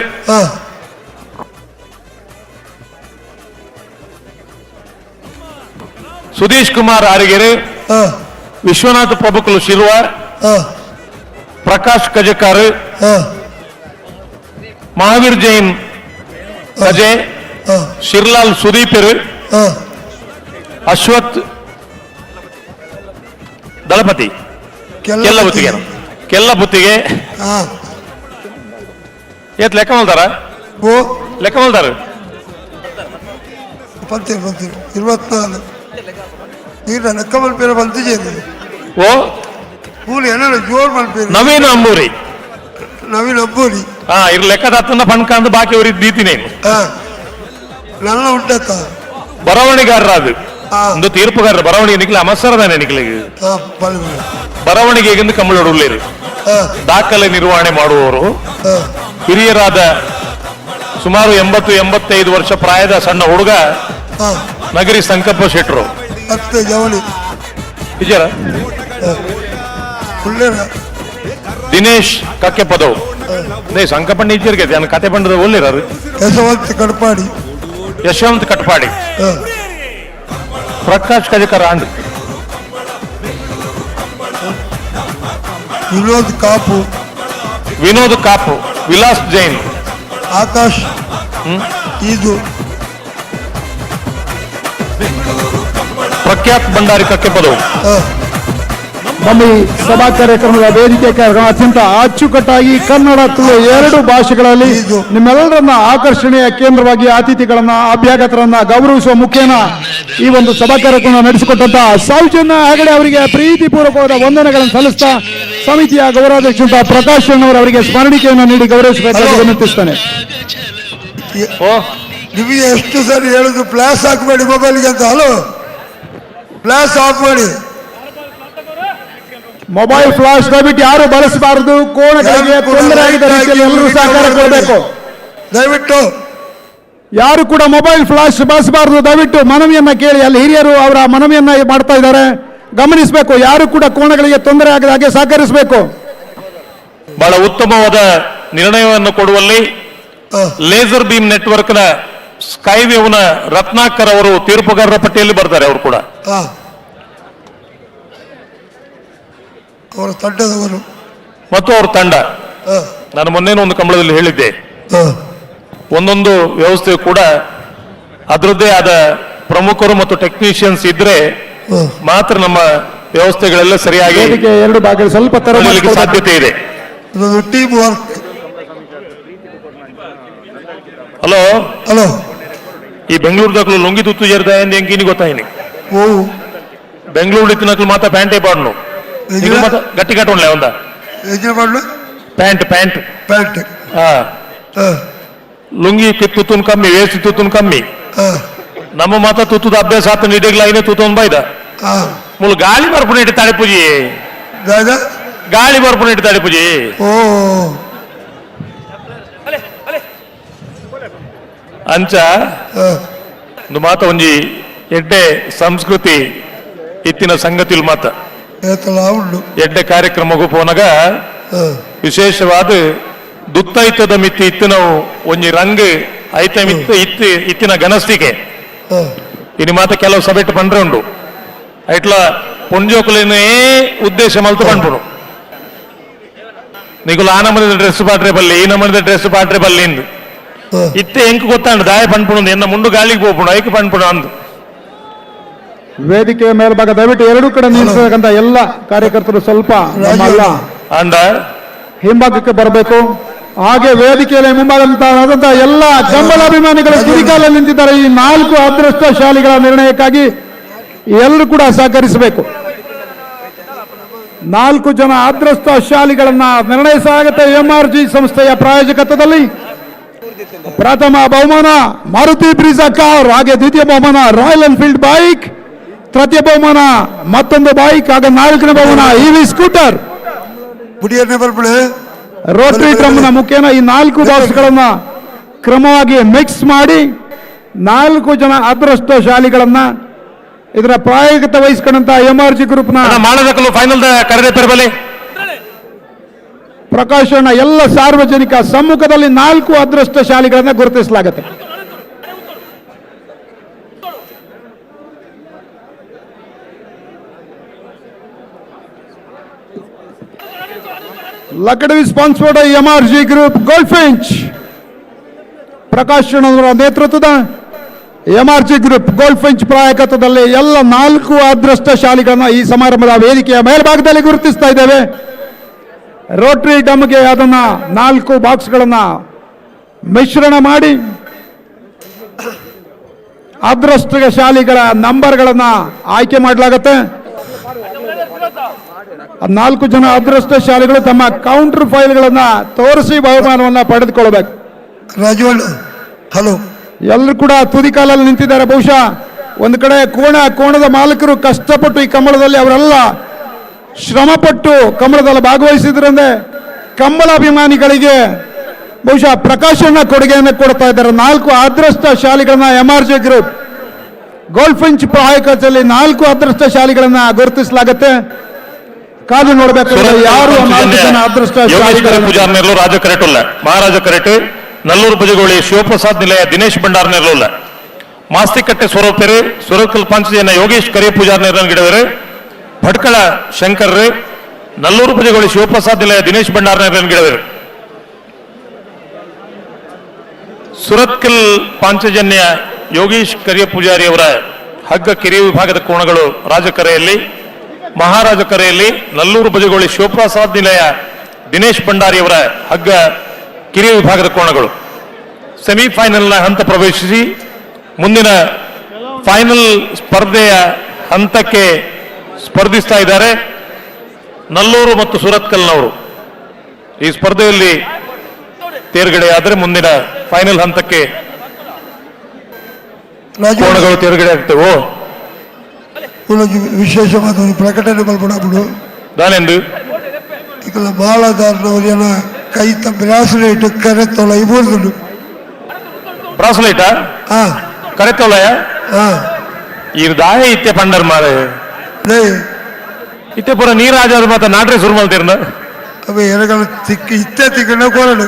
ಸುಧೀಶ್ ಕುಮಾರ್ ಆರಿಗೆರೆ, ವಿಶ್ವನಾಥ ಪ್ರಭುಕುಲು ಶಿಲ್ವ, ಪ್ರಕಾಶ್ ಕಜಕಾರ್, ಮಹಾವೀರ್ ಜೈನ್ ಕಜೆ, ಶಿರ್ಲಾಲ್ ಸುದೀಪರು, ಅಶ್ವಥ್ ದಳಪತಿ ಕೆಲ್ಲ ಬುತ್ತಿಗೆ ಏತ್ ಲೆಕ್ಕ ಮಲ್ತಾರ ಲೆಕ್ಕ ಮಲ್ತಾರ 24 ಈಗ ಲೆಕ್ಕ ಮಲ್ಪೇರ ಬಂದಿದ್ದೇನೆ. ಓ ಮೂಲ ಏನಾರ ಜೋರ್ ಮಲ್ಪೇರ ನವೀನ್ ಅಂಬೂರಿ ಇರ್ ಲೆಕ್ಕದ ಹತ್ತನ್ನ ಪಣ್ಕಂದು ಬಾಕಿ ಅವರಿಗೆ ದೀತಿನೇ ನನ್ನ ಉಂಟತ್ತ ಬರವಣಿಗಾರರ ಅದು ಒಂದು ತೀರ್ಪುಗಾರರು ಬರವಣಿಗೆ ನಿಖಿಲ ಅಮಸರದಾನೆ ನಿಖಿಲಿಗೆ ಬರವಣಿಗೆಗೆಂದು ಕಂಬಳೊಡುಳ್ಳೇರು ದಾಖಲೆ ನಿರ್ವಹಣೆ ಮಾಡುವವರು ಹಿರಿಯರಾದ ಸುಮಾರು 80-85 ವರ್ಷ ಪ್ರಾಯದ ಸಣ್ಣ ಹುಡುಗ ನಗರಿ ಸಂಕಪ್ಪ ಶೆಟ್ರು ವಿಜಯ ದಿನೇಶ್ ಕಕ್ಕೆ ಪದವು ಸಂಕಪ್ಪ ನೀಚರ್ಗೆ ನನ್ನ ಕತೆ ಬಂಡದ ಒಳ್ಳೆಯರು ಯಶವಂತ್ ಕಟ್ಪಾಡಿ ಪ್ರಕಾಶ್ ಕಜಕರ ಅಂಡ್ ವಿನೋದ್ ಕಾಪು, ವಿನೋದ್ ಕಾಪು, ವಿಲಾಸ್ ಜೈನ್, ಆಕಾಶ್ ಇದು, ಪ್ರಖ್ಯಾತ್ ಭಂಡಾರಿ ಕಕ್ಕೆಪದವು. ನಮ್ಮ ಈ ಸಭಾ ಕಾರ್ಯಕ್ರಮದ ವೇದಿಕೆ ಕಾರ್ಯಕ್ರಮ ಅತ್ಯಂತ ಅಚ್ಚುಕಟ್ಟಾಗಿ ಕನ್ನಡ ತುಳು 2 ಭಾಷೆಗಳಲ್ಲಿ ನಿಮ್ಮೆಲ್ಲರನ್ನ ಆಕರ್ಷಣೆಯ ಕೇಂದ್ರವಾಗಿ ಅತಿಥಿಗಳನ್ನ ಅಭ್ಯಾಗತರನ್ನ ಗೌರವಿಸುವ ಮುಖೇನ ಈ ಒಂದು ಸಭಾ ಕಾರ್ಯಕ್ರಮ ನಡೆಸಿಕೊಟ್ಟಂತ ಸೌಜನ್ಯ ಹೆಗಡೆ ಅವರಿಗೆ ಪ್ರೀತಿಪೂರ್ವಕವಾದ ವಂದನೆಗಳನ್ನು ಸಲ್ಲಿಸ್ತಾ ಸಮಿತಿಯ ಗೌರವಾಧ್ಯಕ್ಷ ಪ್ರಕಾಶ್ ಅವರಿಗೆ ಸ್ಮರಣಿಕೆಯನ್ನು ನೀಡಿ ಗೌರವಿಸಬೇಕಾಗಿ ವಿನಂತಿಸ್ತೇನೆ. ನಿಮಗೆ ಎಷ್ಟು ಸರಿ ಹೇಳುದು ಫ್ಲಾಶ್ ಹಾಕಬೇಡಿ ಮೊಬೈಲ್ಗೆ ಅಂತ. ಹಲೋ, ಫ್ಲಾಶ್ ಆಫ್ ಮಾಡಿ. ಮೊಬೈಲ್ ಫ್ಲಾಶ್ ದಯವಿಟ್ಟು ಯಾರು ಬಳಸಬಾರದು. ಕೋಣಗಳಿಗೆ ತೊಂದರೆ ಆಗಿದ್ದ ರೀತಿಯಲ್ಲಿ ಎಲ್ಲರೂ ಸಹಕಾರ ಕೊಡಬೇಕು. ದಯವಿಟ್ಟು ಯಾರು ಕೂಡ ಮೊಬೈಲ್ ಫ್ಲಾಶ್ ಬಳಸಬಾರದು. ದಯವಿಟ್ಟು ಮನವಿಯನ್ನ ಕೇಳಿ, ಅಲ್ಲಿ ಹಿರಿಯರು ಅವರ ಮನವಿಯನ್ನ ಮಾಡ್ತಾ ಇದ್ದಾರೆ, ಗಮನಿಸಬೇಕು. ಯಾರು ಕೂಡ ಕೋಣಗಳಿಗೆ ತೊಂದರೆ ಆಗದ ಹಾಗೆ ಸಹಕರಿಸಬೇಕು. ಬಹಳ ಉತ್ತಮವಾದ ನಿರ್ಣಯವನ್ನು ಕೊಡುವಲ್ಲಿ ಲೇಸರ್ ಬೀಮ್ ನೆಟ್ವರ್ಕ್ ನ ಸ್ಕೈವೇವ್ನ ರತ್ನಾಕರ್ ಅವರು ತೀರ್ಪುಗಾರರ ಪಟ್ಟಿಯಲ್ಲಿ ಬರ್ತಾರೆ. ಅವರು ಕೂಡ ಅವರ ತಂಡದವರು ಮತ್ತು ಅವ್ರ ತಂಡ. ನಾನು ಮೊನ್ನೆ ಒಂದು ಕಂಬಳದಲ್ಲಿ ಹೇಳಿದ್ದೆ, ಒಂದೊಂದು ವ್ಯವಸ್ಥೆ ಕೂಡ ಅದರದ್ದೇ ಆದ ಪ್ರಮುಖರು ಮತ್ತು ಟೆಕ್ನಿಷಿಯನ್ಸ್ ಇದ್ರೆ ಮಾತ್ರ ನಮ್ಮ ವ್ಯವಸ್ಥೆಗಳೆಲ್ಲ ಸರಿಯಾಗಿ 2 ಭಾಗ ಸ್ವಲ್ಪ ತರಲಿಕ್ಕೆ ಸಾಧ್ಯತೆ ಇದೆ. Team work. ಹಲೋ ಹಲೋ, ಈ ಬೆಂಗಳೂರದಾಗ್ಲು ಲುಂಗಿ ತುತ್ತು ಜರ್ದ ಎಂಕಿನಿ ಗೊತ್ತಾಯಿನಿ. ಓ, ಬೆಂಗಳೂರು ಇತ್ತಿನಕ್ಲು ಮಾತ್ರ ಪ್ಯಾಂಟೇ ಪಾಡ್ನು ಗಟ್ಟಿ ಕಟ್ಟೋಣ್ಲೆ ಒಂದ ಪ್ಯಾಂಟ್ ಪ್ಯಾಂಟ್ ಪ್ಯಾಂಟ್ ಲುಂಗಿ ತುತ್ತುನ್ ಕಮ್ಮಿ, ವೇಸ್ಟ್ ತುತ್ತುನ್ ಕಮ್ಮಿ. ನಮ್ಮ ಮಾತ್ರ ತುತ್ತದ ಅಭ್ಯಾಸ ಆತ ನಿಡಿಗ್ಲ ಐನೇ ತುತ್ತೊಂದು ಬೈದ ಮುಳು ಗಾಳಿ ಬರ್ಪುಣ ಇಟ್ಟು ತಾಳಿ ಪೂಜಿ, ಗಾಳಿ ಬರ್ಪುಣ ಇಟ್ಟು ತಾಳಿ ಪೂಜಿ. ಓ, ಅಂಚ ಒಂದು ಮಾತ ಒಂಜಿ ಎಡ್ಡೆ ಸಂಸ್ಕೃತಿ ಇತ್ತಿನ ಸಂಗತಿಲ್ ಮಾತ ಎಡ್ಡೆ ಕಾರ್ಯಕ್ರಮಗೂ ಪೋನಾಗ ವಿಶೇಷವಾದ ದುತ್ತೈತದ ಮಿತ್ತಿ ಇತ್ತು ನಾವು ಒಂಜಿ ರಂಗ್ ಐತ ಮಿತ್ತು ಇತ್ತಿನ ಗನಸ್ತಿಗೆ ಇನಿ ಮಾತ ಕೆಲವು ಸಭೆಟ್ಟು ಪಂಡ್ರೆ ಉಂಡು ಐಟ್ಲ ಪುಂಜೋಕುಲೇನೇ ಉದ್ದೇಶ ಮಲ್ತು ಪಂಡ್ಪುಡು. ನಿಗುಲ ಆ ನಮ್ಮದ ಡ್ರೆಸ್ ಪಾಟ್ರೆ ಬಲ್ಲಿ, ಈ ನಮ್ಮದ ಡ್ರೆಸ್ ಪಾಟ್ರೆ ಬಲ್ಲಿ ಇಂದು ಇತ್ತೆ ಎಂಕ್ ಗೊತ್ತಾಂಡು ದಾಯ ಪಂಡ್ಪುಡು ಎನ್ನ ಮುಂಡು ಗಾಳಿಗೆ ಹೋಗ್ಪುಡು ಐಕ್ ಪಂಡ್ಪುಡು ಅಂದು. ವೇದಿಕೆಯ ಮೇಲ್ಭಾಗ ದಯವಿಟ್ಟು 2 ಕಡೆ ನಿಲ್ಲಿಸಬೇಕಂತ ಎಲ್ಲ ಕಾರ್ಯಕರ್ತರು ಸ್ವಲ್ಪ ನಮ್ಮಲ್ಲ ಅಂದ ಹಿಂಭಾಗಕ್ಕೆ ಬರಬೇಕು. ಹಾಗೆ ವೇದಿಕೆಯಲ್ಲಿ ಮುಂಭಾಗದಂತ ಎಲ್ಲ ಕಂಬಳಾಭಿಮಾನಿಗಳು ತುದಿಕಾಲಲ್ಲಿ ನಿಂತಿದ್ದಾರೆ. ಈ 4 ಅದೃಷ್ಟಶಾಲಿಗಳ ನಿರ್ಣಯಕ್ಕಾಗಿ ಎಲ್ಲರೂ ಕೂಡ ಸಹಕರಿಸಬೇಕು. 4 ಜನ ಅದೃಷ್ಟಶಾಲಿಗಳನ್ನ ನಿರ್ಣಯಿಸಲಾಗುತ್ತೆ. MRG ಸಂಸ್ಥೆಯ ಪ್ರಾಯೋಜಕತ್ವದಲ್ಲಿ ಪ್ರಥಮ ಬಹುಮಾನ ಮಾರುತಿ ಬ್ರೀಜಾ ಕಾರ್, ಹಾಗೆ ದ್ವಿತೀಯ ಬಹುಮಾನ ರಾಯಲ್ ಎನ್ಫೀಲ್ಡ್ ಬೈಕ್, ತೃತೀಯ ಬಹುಮಾನ ಮತ್ತೊಂದು ಬೈಕ್, ಹಾಗೆ 4ನೇ ಬಹುಮಾನ EV ಸ್ಕೂಟರ್. ರೋಟರಿ ಡ್ರಮ್ನ ಮುಖೇನ ಈ 4 ಬಾಕ್ಸ್ಗಳನ್ನ ಕ್ರಮವಾಗಿ ಮಿಕ್ಸ್ ಮಾಡಿ 4 ಜನ ಅದೃಷ್ಟಶಾಲಿಗಳನ್ನ ಇದರ ಪ್ರಾಯೋಗಿಕತೆ ವಹಿಸಿಕೊಂಡಂತ MRG ಗ್ರೂಪ್ನ ಫೈನಲ್ ಕರೆದೆ ಪೆರಬಲೆ ಪ್ರಕಾಶನ ಎಲ್ಲ ಸಾರ್ವಜನಿಕ ಸಮ್ಮುಖದಲ್ಲಿ 4 ಅದೃಷ್ಟಶಾಲಿಗಳನ್ನ ಗುರುತಿಸಲಾಗುತ್ತೆ. ಲಕಡವಿ ಸ್ಪಾನ್ಸರ್ಡ್ MRG ಗ್ರೂಪ್ ಗೋಲ್ಫಿಂಚ್. ಪ್ರಕಾಶ್ ಅವರ ನೇತೃತ್ವದ MRG ಗ್ರೂಪ್ ಗೋಲ್ಫಿಂಚ್ ಪ್ರಾಯೋಜಕತ್ವದಲ್ಲಿ ಎಲ್ಲ 4 ಅದೃಷ್ಟಶಾಲಿಗಳನ್ನ ಈ ಸಮಾರಂಭದ ವೇದಿಕೆಯ ಮೇಲ್ಭಾಗದಲ್ಲಿ ಗುರುತಿಸ್ತಾ ಇದ್ದೇವೆ. ರೋಟರಿ ಡಮ್ಗೆ ಅದನ್ನ 4 ಬಾಕ್ಸ್ಗಳನ್ನ ಮಿಶ್ರಣ ಮಾಡಿ ಅದೃಷ್ಟಶಾಲಿಗಳ ನಂಬರ್ಗಳನ್ನ ಆಯ್ಕೆ ಮಾಡಲಾಗುತ್ತೆ. 4 ಜನ ಅದೃಷ್ಟಶಾಲಿಗಳು ತಮ್ಮ ಕೌಂಟರ್ ಫೈಲ್ಗಳನ್ನ ತೋರಿಸಿ ಬಹುಮಾನವನ್ನ ಪಡೆದುಕೊಳ್ಳಬೇಕು. ರಾಜವಣ್ಣ, ಹಲೋ. ಎಲ್ಲರೂ ಕೂಡ ತುದಿಕಾಲಲ್ಲಿ ನಿಂತಿದ್ದಾರೆ. ಬಹುಶಃ ಒಂದು ಕಡೆ ಕೋಣದ ಮಾಲೀಕರು ಕಷ್ಟಪಟ್ಟು ಈ ಕಂಬಳದಲ್ಲಿ ಅವರೆಲ್ಲ ಶ್ರಮಪಟ್ಟು ಕಂಬಳದಲ್ಲಿ ಭಾಗವಹಿಸಿದ್ರಂದ್ರೆ ಕಂಬಳಾಭಿಮಾನಿಗಳಿಗೆ ಬಹುಶಃ ಪ್ರಕಾಶನ ಕೊಡುಗೆಯನ್ನು ಕೊಡ್ತಾ ಇದ್ದಾರೆ. 4 ಅದೃಷ್ಟಶಾಲಿಗಳನ್ನ MRG ಗ್ರೂಪ್ ಗೋಲ್ಫಿಂಚ್ ಪ್ರಾಯೋಜಕತ್ವದಲ್ಲಿ 4 ಅದೃಷ್ಟಶಾಲಿಗಳನ್ನ ಗುರುತಿಸಲಾಗುತ್ತೆ. ಕಾದು ನೋಡಬೇಕು ಯಾರು ಪೂಜಾರ್ನೆರ್ಲು ರಾಜ ಕರೆಟುಲ್ಲ ಮಹಾರಾಜ ಕರೆಟು ನಲ್ಲೂರು ಭುಜಗೋಳಿ ಶಿವಪ್ರಸಾದ್ ನಿಲಯ ದಿನೇಶ್ ಭಂಡಾರ್ ನೆರ್ಲುಲ್ಲ ಮಾಸ್ತಿಕಟ್ಟೆ ಸ್ವರೂಪರು ಸುರಕಲ್ ಪಂಚಜನ ಯೋಗೇಶ್ ಕರೆ ಪೂಜಾರ್ ನಿರ್ಣಯ ಗಿಡವರು ಭಟ್ಕಳ ಶಂಕರ್ ನಲ್ಲೂರು ಭುಜಗೋಳಿ ಶಿವಪ್ರಸಾದ್ ನಿಲಯ ದಿನೇಶ್ ಭಂಡಾರನ ಗಿಡವೇರು. ಸುರತ್ಕಲ್ ಪಾಂಚಜನ್ಯ ಯೋಗೀಶ್ ಕರಿಯ ಪೂಜಾರಿ ಅವರ ಹಗ್ಗ ಕಿರಿಯ ವಿಭಾಗದ ಕೋಣಗಳು ರಾಜಕರೆಯಲ್ಲಿ, ಮಹಾರಾಜ ಕರೆಯಲ್ಲಿ ನಲ್ಲೂರು ಭುಜಗೋಳಿ ಶಿವಪ್ರಸಾದ್ ನಿಲಯ ದಿನೇಶ್ ಭಂಡಾರಿಯವರ ಹಗ್ಗ ಕಿರಿಯ ವಿಭಾಗದ ಕೋಣಗಳು ಸೆಮಿಫೈನಲ್ನ ಹಂತ ಪ್ರವೇಶಿಸಿ ಮುಂದಿನ ಫೈನಲ್ ಸ್ಪರ್ಧೆಯ ಹಂತಕ್ಕೆ ಸ್ಪರ್ಧಿಸ್ತಾ ಇದ್ದಾರೆ ನಲ್ಲೂರು ಮತ್ತು ಸುರತ್ಕಲ್ನವರು. ಈ ಸ್ಪರ್ಧೆಯಲ್ಲಿ ತೇರ್ಗಡೆಯಾದರೆ ಮುಂದಿನ ಫೈನಲ್ ಹಂತಕ್ಕೆ ಕೋಣಗಳು ತೇರ್ಗಡೆ ಆಗ್ತೇವೋ. ವಿಶೇಷವಾದ ಒಂದು ಪ್ರಕಟಣೆ ಮಲ್ಪಡಬಿಡು ನಾನೆಂದು ಈಗ ಬಾಲದಾರನವರಿನ ಕೈ ಬ್ರಾಸ್ಲೆಟ್ ಕರೆತ್ತೊಳ ಇಬೋದು ಬ್ರಾಸ್ಲೈಟಾ ಕರೆತೋಲಯ ಇದು ದಾಯ ಇತ್ತೆ ಪಂಡರ್ ಮಾರೆ ಇತ್ತೆ ಪುರ ನೀರಾಜಾದ ಮಾತ ನಾಟ್ರೆ ಶುರು ಮಾಡ್ತೀರನ ಅವೇ ಎರಗಲ ತಿಕ್ಕಿ ಇತ್ತೆ ತಿಕ್ಕಣ ಕೋರಡು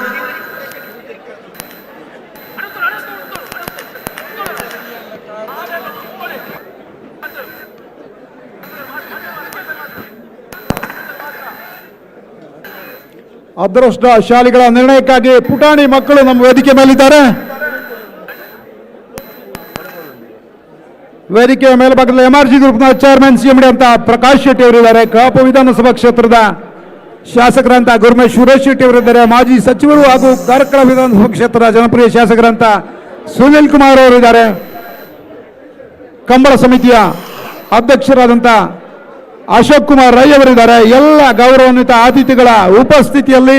ಅದೃಷ್ಟಶಾಲಿಗಳ ನಿರ್ಣಯಕ್ಕಾಗಿ ಪುಟಾಣಿ ಮಕ್ಕಳು ನಮ್ಮ ವೇದಿಕೆ ಮೇಲಿದ್ದಾರೆ. ವೇದಿಕೆಯ ಮೇಲ್ಭಾಗದಲ್ಲಿ MRG ಗ್ರೂಪ್ನ ಚೇರ್ಮನ್ CMD ಅಂತ ಪ್ರಕಾಶ್ ಶೆಟ್ಟಿ ಅವರಿದ್ದಾರೆ. ಕಾಪು ವಿಧಾನಸಭಾ ಕ್ಷೇತ್ರದ ಶಾಸಕರಂತ ಗುರುಮೇಶ್ ಸುರೇಶ್ ಶೆಟ್ಟಿ ಅವರಿದ್ದಾರೆ. ಮಾಜಿ ಸಚಿವರು ಹಾಗೂ ಕಾರ್ಕಳ ವಿಧಾನಸಭಾ ಕ್ಷೇತ್ರದ ಜನಪ್ರಿಯ ಶಾಸಕರಂತ ಸುನಿಲ್ ಕುಮಾರ್ ಅವರಿದ್ದಾರೆ. ಕಂಬಳ ಸಮಿತಿಯ ಅಧ್ಯಕ್ಷರಾದಂಥ ಅಶೋಕ್ ಕುಮಾರ್ ರೈ ಅವರಿದ್ದಾರೆ. ಎಲ್ಲ ಗೌರವಾನ್ವಿತ ಅತಿಥಿಗಳ ಉಪಸ್ಥಿತಿಯಲ್ಲಿ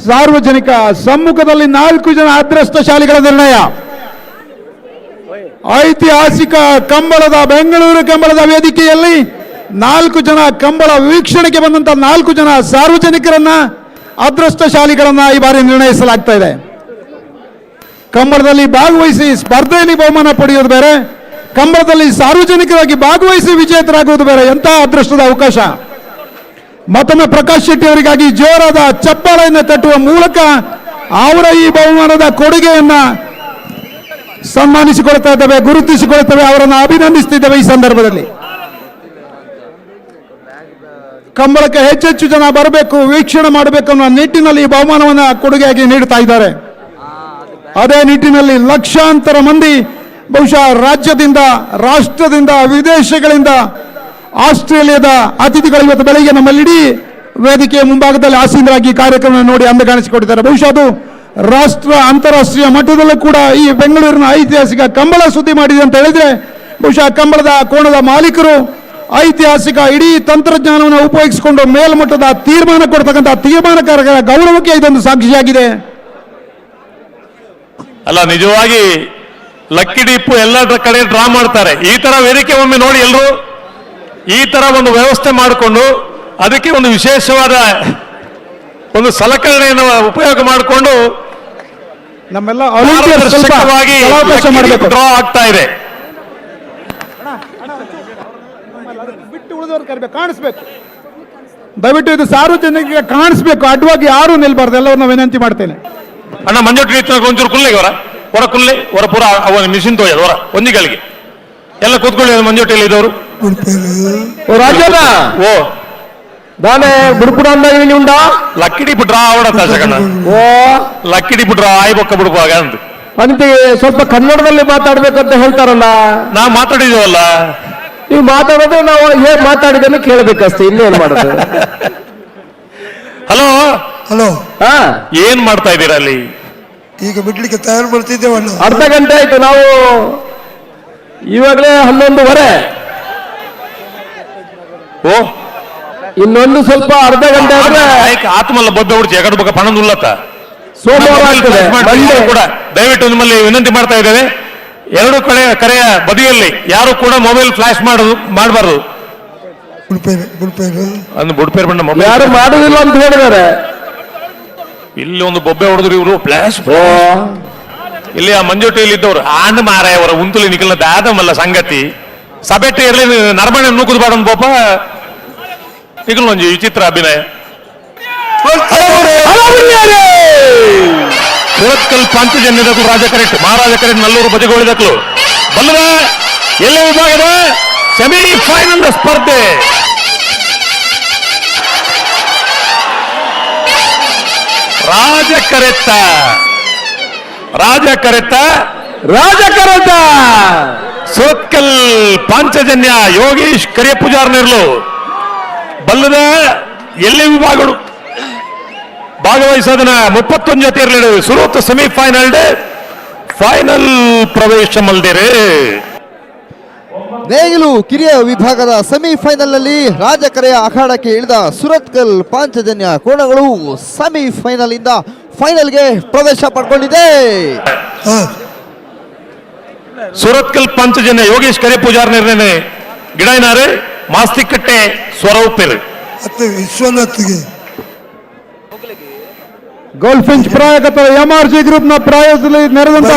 ಸಾರ್ವಜನಿಕ ಸಮ್ಮುಖದಲ್ಲಿ 4 ಜನ ಅದೃಷ್ಟಶಾಲಿಗಳ ನಿರ್ಣಯ. ಐತಿಹಾಸಿಕ ಕಂಬಳದ ಬೆಂಗಳೂರು ಕಂಬಳದ ವೇದಿಕೆಯಲ್ಲಿ 4 ಜನ ಕಂಬಳ ವೀಕ್ಷಣೆಗೆ ಬಂದಂತ 4 ಜನ ಸಾರ್ವಜನಿಕರನ್ನ ಅದೃಷ್ಟಶಾಲಿಗಳನ್ನ ಈ ಬಾರಿ ನಿರ್ಣಯಿಸಲಾಗ್ತಾ ಇದೆ. ಕಂಬಳದಲ್ಲಿ ಭಾಗವಹಿಸಿ ಸ್ಪರ್ಧೆಯಲ್ಲಿ ಬಹುಮಾನ ಪಡೆಯೋದು ಬೇರೆ, ಕಂಬಳದಲ್ಲಿ ಸಾರ್ವಜನಿಕರಾಗಿ ಭಾಗವಹಿಸಿ ವಿಜೇತರಾಗುವುದು ಬೇರೆ. ಎಂಥ ಅದೃಷ್ಟದ ಅವಕಾಶ. ಮತ್ತೊಮ್ಮೆ ಪ್ರಕಾಶ್ ಶೆಟ್ಟಿ ಅವರಿಗಾಗಿ ಜೋರಾದ ಚಪ್ಪಾಳೆಯನ್ನು ತಟ್ಟುವ ಮೂಲಕ ಅವರ ಈ ಬಹುಮಾನದ ಕೊಡುಗೆಯನ್ನ ಸನ್ಮಾನಿಸಿಕೊಳ್ತಾ ಇದ್ದೇವೆ, ಗುರುತಿಸಿಕೊಳ್ತೇವೆ, ಅವರನ್ನು ಅಭಿನಂದಿಸುತ್ತಿದ್ದೇವೆ. ಈ ಸಂದರ್ಭದಲ್ಲಿ ಕಂಬಳಕ್ಕೆ ಹೆಚ್ಚೆಚ್ಚು ಜನ ಬರಬೇಕು, ವೀಕ್ಷಣೆ ಮಾಡಬೇಕು ಅನ್ನೋ ನಿಟ್ಟಿನಲ್ಲಿ ಈ ಬಹುಮಾನವನ್ನು ಕೊಡುಗೆಯಾಗಿ ನೀಡುತ್ತಾ ಇದ್ದಾರೆ. ಅದೇ ನಿಟ್ಟಿನಲ್ಲಿ ಲಕ್ಷಾಂತರ ಮಂದಿ ಬಹುಶಃ ರಾಜ್ಯದಿಂದ, ರಾಷ್ಟ್ರದಿಂದ, ವಿದೇಶಗಳಿಂದ, ಆಸ್ಟ್ರೇಲಿಯಾದ ಅತಿಥಿಗಳು ಇವತ್ತು ಬೆಳಗ್ಗೆ ನಮ್ಮಲ್ಲಿ ಇಡೀ ವೇದಿಕೆಯ ಮುಂಭಾಗದಲ್ಲಿ ಆಸೀನರಾಗಿ ಕಾರ್ಯಕ್ರಮ ನೋಡಿ ಅಂದ ಕಾಣಿಸಿಕೊಟ್ಟಿದ್ದಾರೆ. ಬಹುಶಃ ಅದು ರಾಷ್ಟ್ರ ಅಂತಾರಾಷ್ಟ್ರೀಯ ಮಟ್ಟದಲ್ಲೂ ಕೂಡ ಈ ಬೆಂಗಳೂರಿನ ಐತಿಹಾಸಿಕ ಕಂಬಳ ಸುದ್ದಿ ಮಾಡಿದೆ ಅಂತ ಹೇಳಿದ್ರೆ ಬಹುಶಃ ಕಂಬಳದ ಕೋಣದ ಮಾಲೀಕರು ಐತಿಹಾಸಿಕ ಇಡೀ ತಂತ್ರಜ್ಞಾನವನ್ನು ಉಪಯೋಗಿಸಿಕೊಂಡು ಮೇಲ್ಮಟ್ಟದ ತೀರ್ಮಾನ ಕೊಡ್ತಕ್ಕಂಥ ತೀರ್ಮಾನಕಾರರ ಗೌರವಕ್ಕೆ ಇದೊಂದು ಸಾಕ್ಷಿಯಾಗಿದೆ. ಅಲ್ಲ, ನಿಜವಾಗಿ ಲಕ್ಕಿ ಡಿಪ್ಪು ಎಲ್ಲ ಕಡೆ ಡ್ರಾ ಮಾಡ್ತಾರೆ. ಈ ತರ ವೇದಿಕೆ ಒಮ್ಮೆ ನೋಡಿ ಎಲ್ಲರೂ ಈ ತರ ಒಂದು ವ್ಯವಸ್ಥೆ ಮಾಡಿಕೊಂಡು ಅದಕ್ಕೆ ಒಂದು ವಿಶೇಷವಾದ ಒಂದು ಸಲಕರಣೆಯನ್ನು ಉಪಯೋಗ ಮಾಡಿಕೊಂಡು ನಮ್ಮೆಲ್ಲ ಡ್ರಾ ಆಗ್ತಾ ಇದೆ. ಬಿಟ್ಟು ಉಳಿದವರು ಕರಿಬೇಕು, ಕಾಣಿಸ್ಬೇಕು. ದಯವಿಟ್ಟು ಇದು ಸಾರ್ವಜನಿಕರಿಗೆ ಕಾಣಿಸ್ಬೇಕು, ಅಡ್ಡವಾಗಿ ಯಾರು ನಿಲ್ಬಾರ್ದು, ಎಲ್ಲರನ್ನ ವಿನಂತಿ ಮಾಡ್ತೇನೆ. ಅಣ್ಣ ಮಂಜೋಟಿ ಒಂಚೂರು ಕುಲ್ಲೆಗೆ ಹೊರ ಕುಲ್ಲೆ ಹೊರ ಪೂರ ಅವನ ಮಿಷಿನ್ ತೊಯ್ಯದು ಹೊರ ಒಂದಿಗಳಿಗೆ ಎಲ್ಲ ಕೂತ್ಕೊಳ್ಳಿ. ಮಂಜೋಟಿಯಲ್ಲಿ ಇದ್ದವರು ರಾಜ್ಯದ ಓ ದಾನೆ ಬುಡ್ಪುಡ ಅಂದಾಗ ಉಂಟಾ ಲಕ್ಕಿಡಿ ಬಿಡ್ರ ಆವಡತ್ತ ಸಗಣ ಓ ಲಕ್ಕಿಡಿ ಬಿಡ್ರ ಆಯ್ ಬೊಕ್ಕ ಬಿಡ್ಬಾಗ ಅಂತ ಅಂತ ಸ್ವಲ್ಪ ಕನ್ನಡದಲ್ಲಿ ಮಾತಾಡ್ಬೇಕಂತ ಹೇಳ್ತಾರಲ್ಲ. ನಾವು ಮಾತಾಡಿದೇವಲ್ಲ, ನೀವು ಮಾತಾಡೋದು ನಾವು ಏನ್ ಮಾತಾಡಿದನ್ನು ಕೇಳಬೇಕಷ್ಟೇ, ಇನ್ನೇನ್ ಮಾಡೋದು. ಹಲೋ ಹಲೋ, ಏನ್ ಮಾಡ್ತಾ ಇದ್ದೀರಾ ಅಲ್ಲಿ? ಈಗ ಬಿಡ್ಲಿಕ್ಕೆ ತಯಾರು ಮಾಡ್ತಿದ್ದೇವಲ್ಲ. ಅರ್ಧ ಗಂಟೆ ಆಯ್ತು, ನಾವು ಇವಾಗಲೇ 11:15. ಓ ಇನ್ನೊಂದು ಸ್ವಲ್ಪ ಅರ್ಧ ಗಂಟೆ ಆದ್ರೆ ಆತ್ಮಲ್ಲ ಬೊಬ್ಬೆ ಹುಡ್ಚಿ ಎಕಡೆ ಬೊಕ್ಕ ಪಣದುಲ್ಲತ್ತ ಸೋಮವಾರ ಆಗ್ತದೆ. ಕೂಡ ದಯವಿಟ್ಟು ನಿಮ್ಮಲ್ಲಿ ವಿನಂತಿ ಮಾಡ್ತಾ ಇದ್ದೇವೆ, ಎರಡು ಕರೆಯ ಬದಿಯಲ್ಲಿ ಯಾರು ಕೂಡ ಮೊಬೈಲ್ ಫ್ಲಾಶ್ ಮಾಡಬಾರ್ದು. ಅಂದ್ರೆ ಬುಡ್ಪೇರ್ ಬಣ್ಣ ಮೊಬೈಲ್ ಯಾರು ಮಾಡುದಿಲ್ಲ ಅಂತ ಹೇಳಿದ್ದಾರೆ. ಇಲ್ಲಿ ಒಂದು ಬೊಬ್ಬೆ ಹೊಡೆದ್ರು ಇವರು ಫ್ಲಾಶ್. ಇಲ್ಲಿ ಆ ಮಂಜೋಟಿಯಲ್ಲಿ ಇದ್ದವರು ಆಂಡ್ ಮಾರಾಯ ಅವರ ಉಂತುಲಿ ನಿಖಲ ದಾದಮಲ್ಲ ಸಂಗತಿ ಸಭೆಟ್ಟು ಇರಲಿ ನರಮಣೆ ನೂಕುದು ಬಾಡನ್ ಬೋಪ ನಿಖಲ್ ಒಂಜಿ ವಿಚಿತ್ರ ಅಭಿನಯ. ಸುರತ್ಕಲ್ ಪಾಂಚಜನ್ಯದಕ್ಕೂ ರಾಜ ಕರೆಕ್ಟ್ ಮಹಾರಾಜ ಕರೆಕ್ಟ್ ನಲ್ಲೂರು ಬದಿಗೋಳಿದಕ್ಕಲು ಬಲ್ಲದ ಎಲ್ಲ ವಿಭಾಗದ ಸೆಮಿಫೈನಲ್ ಸ್ಪರ್ಧೆ ರಾಜ ಕರೆತ್ತ ಸುರತ್ಕಲ್ ಪಾಂಚಜನ್ಯ ಯೋಗೀಶ್ ಕರಿಯ ಪೂಜಾರ್ ನಿರ್ಲು ಬಲ್ಲದ ಎಲ್ಲಿ ವಿಭಾಗಗಳು ಭಾಗವಹಿಸೋದನ್ನ 31 ಜೊತೆ ಇರಲಿ ಸುರತ್ ಸೆಮಿಫೈನಲ್ ಫೈನಲ್ ಪ್ರವೇಶ ಮಲ್ದಿರೆ ನೇಗಿಲು ಕಿರಿಯ ವಿಭಾಗದ ಸೆಮಿಫೈನಲ್ ನಲ್ಲಿ ರಾಜಕರೆಯ ಅಖಾಡಕ್ಕೆ ಇಳಿದ ಸುರತ್ಕಲ್ ಪಾಂಚಜನ್ಯ ಕೋಣಗಳು ಸೆಮಿಫೈನಲ್ ಇಂದ ಫೈನಲ್ಗೆ ಪ್ರವೇಶ ಪಡ್ಕೊಂಡಿದೆ. ಸುರತ್ಕಲ್ ಪಂಚಜನ್ಯ ಯೋಗೇಶ್ ಕರೆ ಪೂಜಾರ್ ನಿರ್ಣಯ ಗಿಡನಾರೆ ಮಾಸ್ತಿಕಟ್ಟೆ ಸ್ವರೂಪರು ವಿಶ್ವನಾಥ್ಗೆ ಗೋಲ್ಡ್ ಫಿಂಚ್ ಪ್ರಾಯೋಗತರ MRG ಗ್ರೂಪ್ ನ ಪ್ರಾಯೋಜಕದಲ್ಲಿ ನೆರೆದಂತ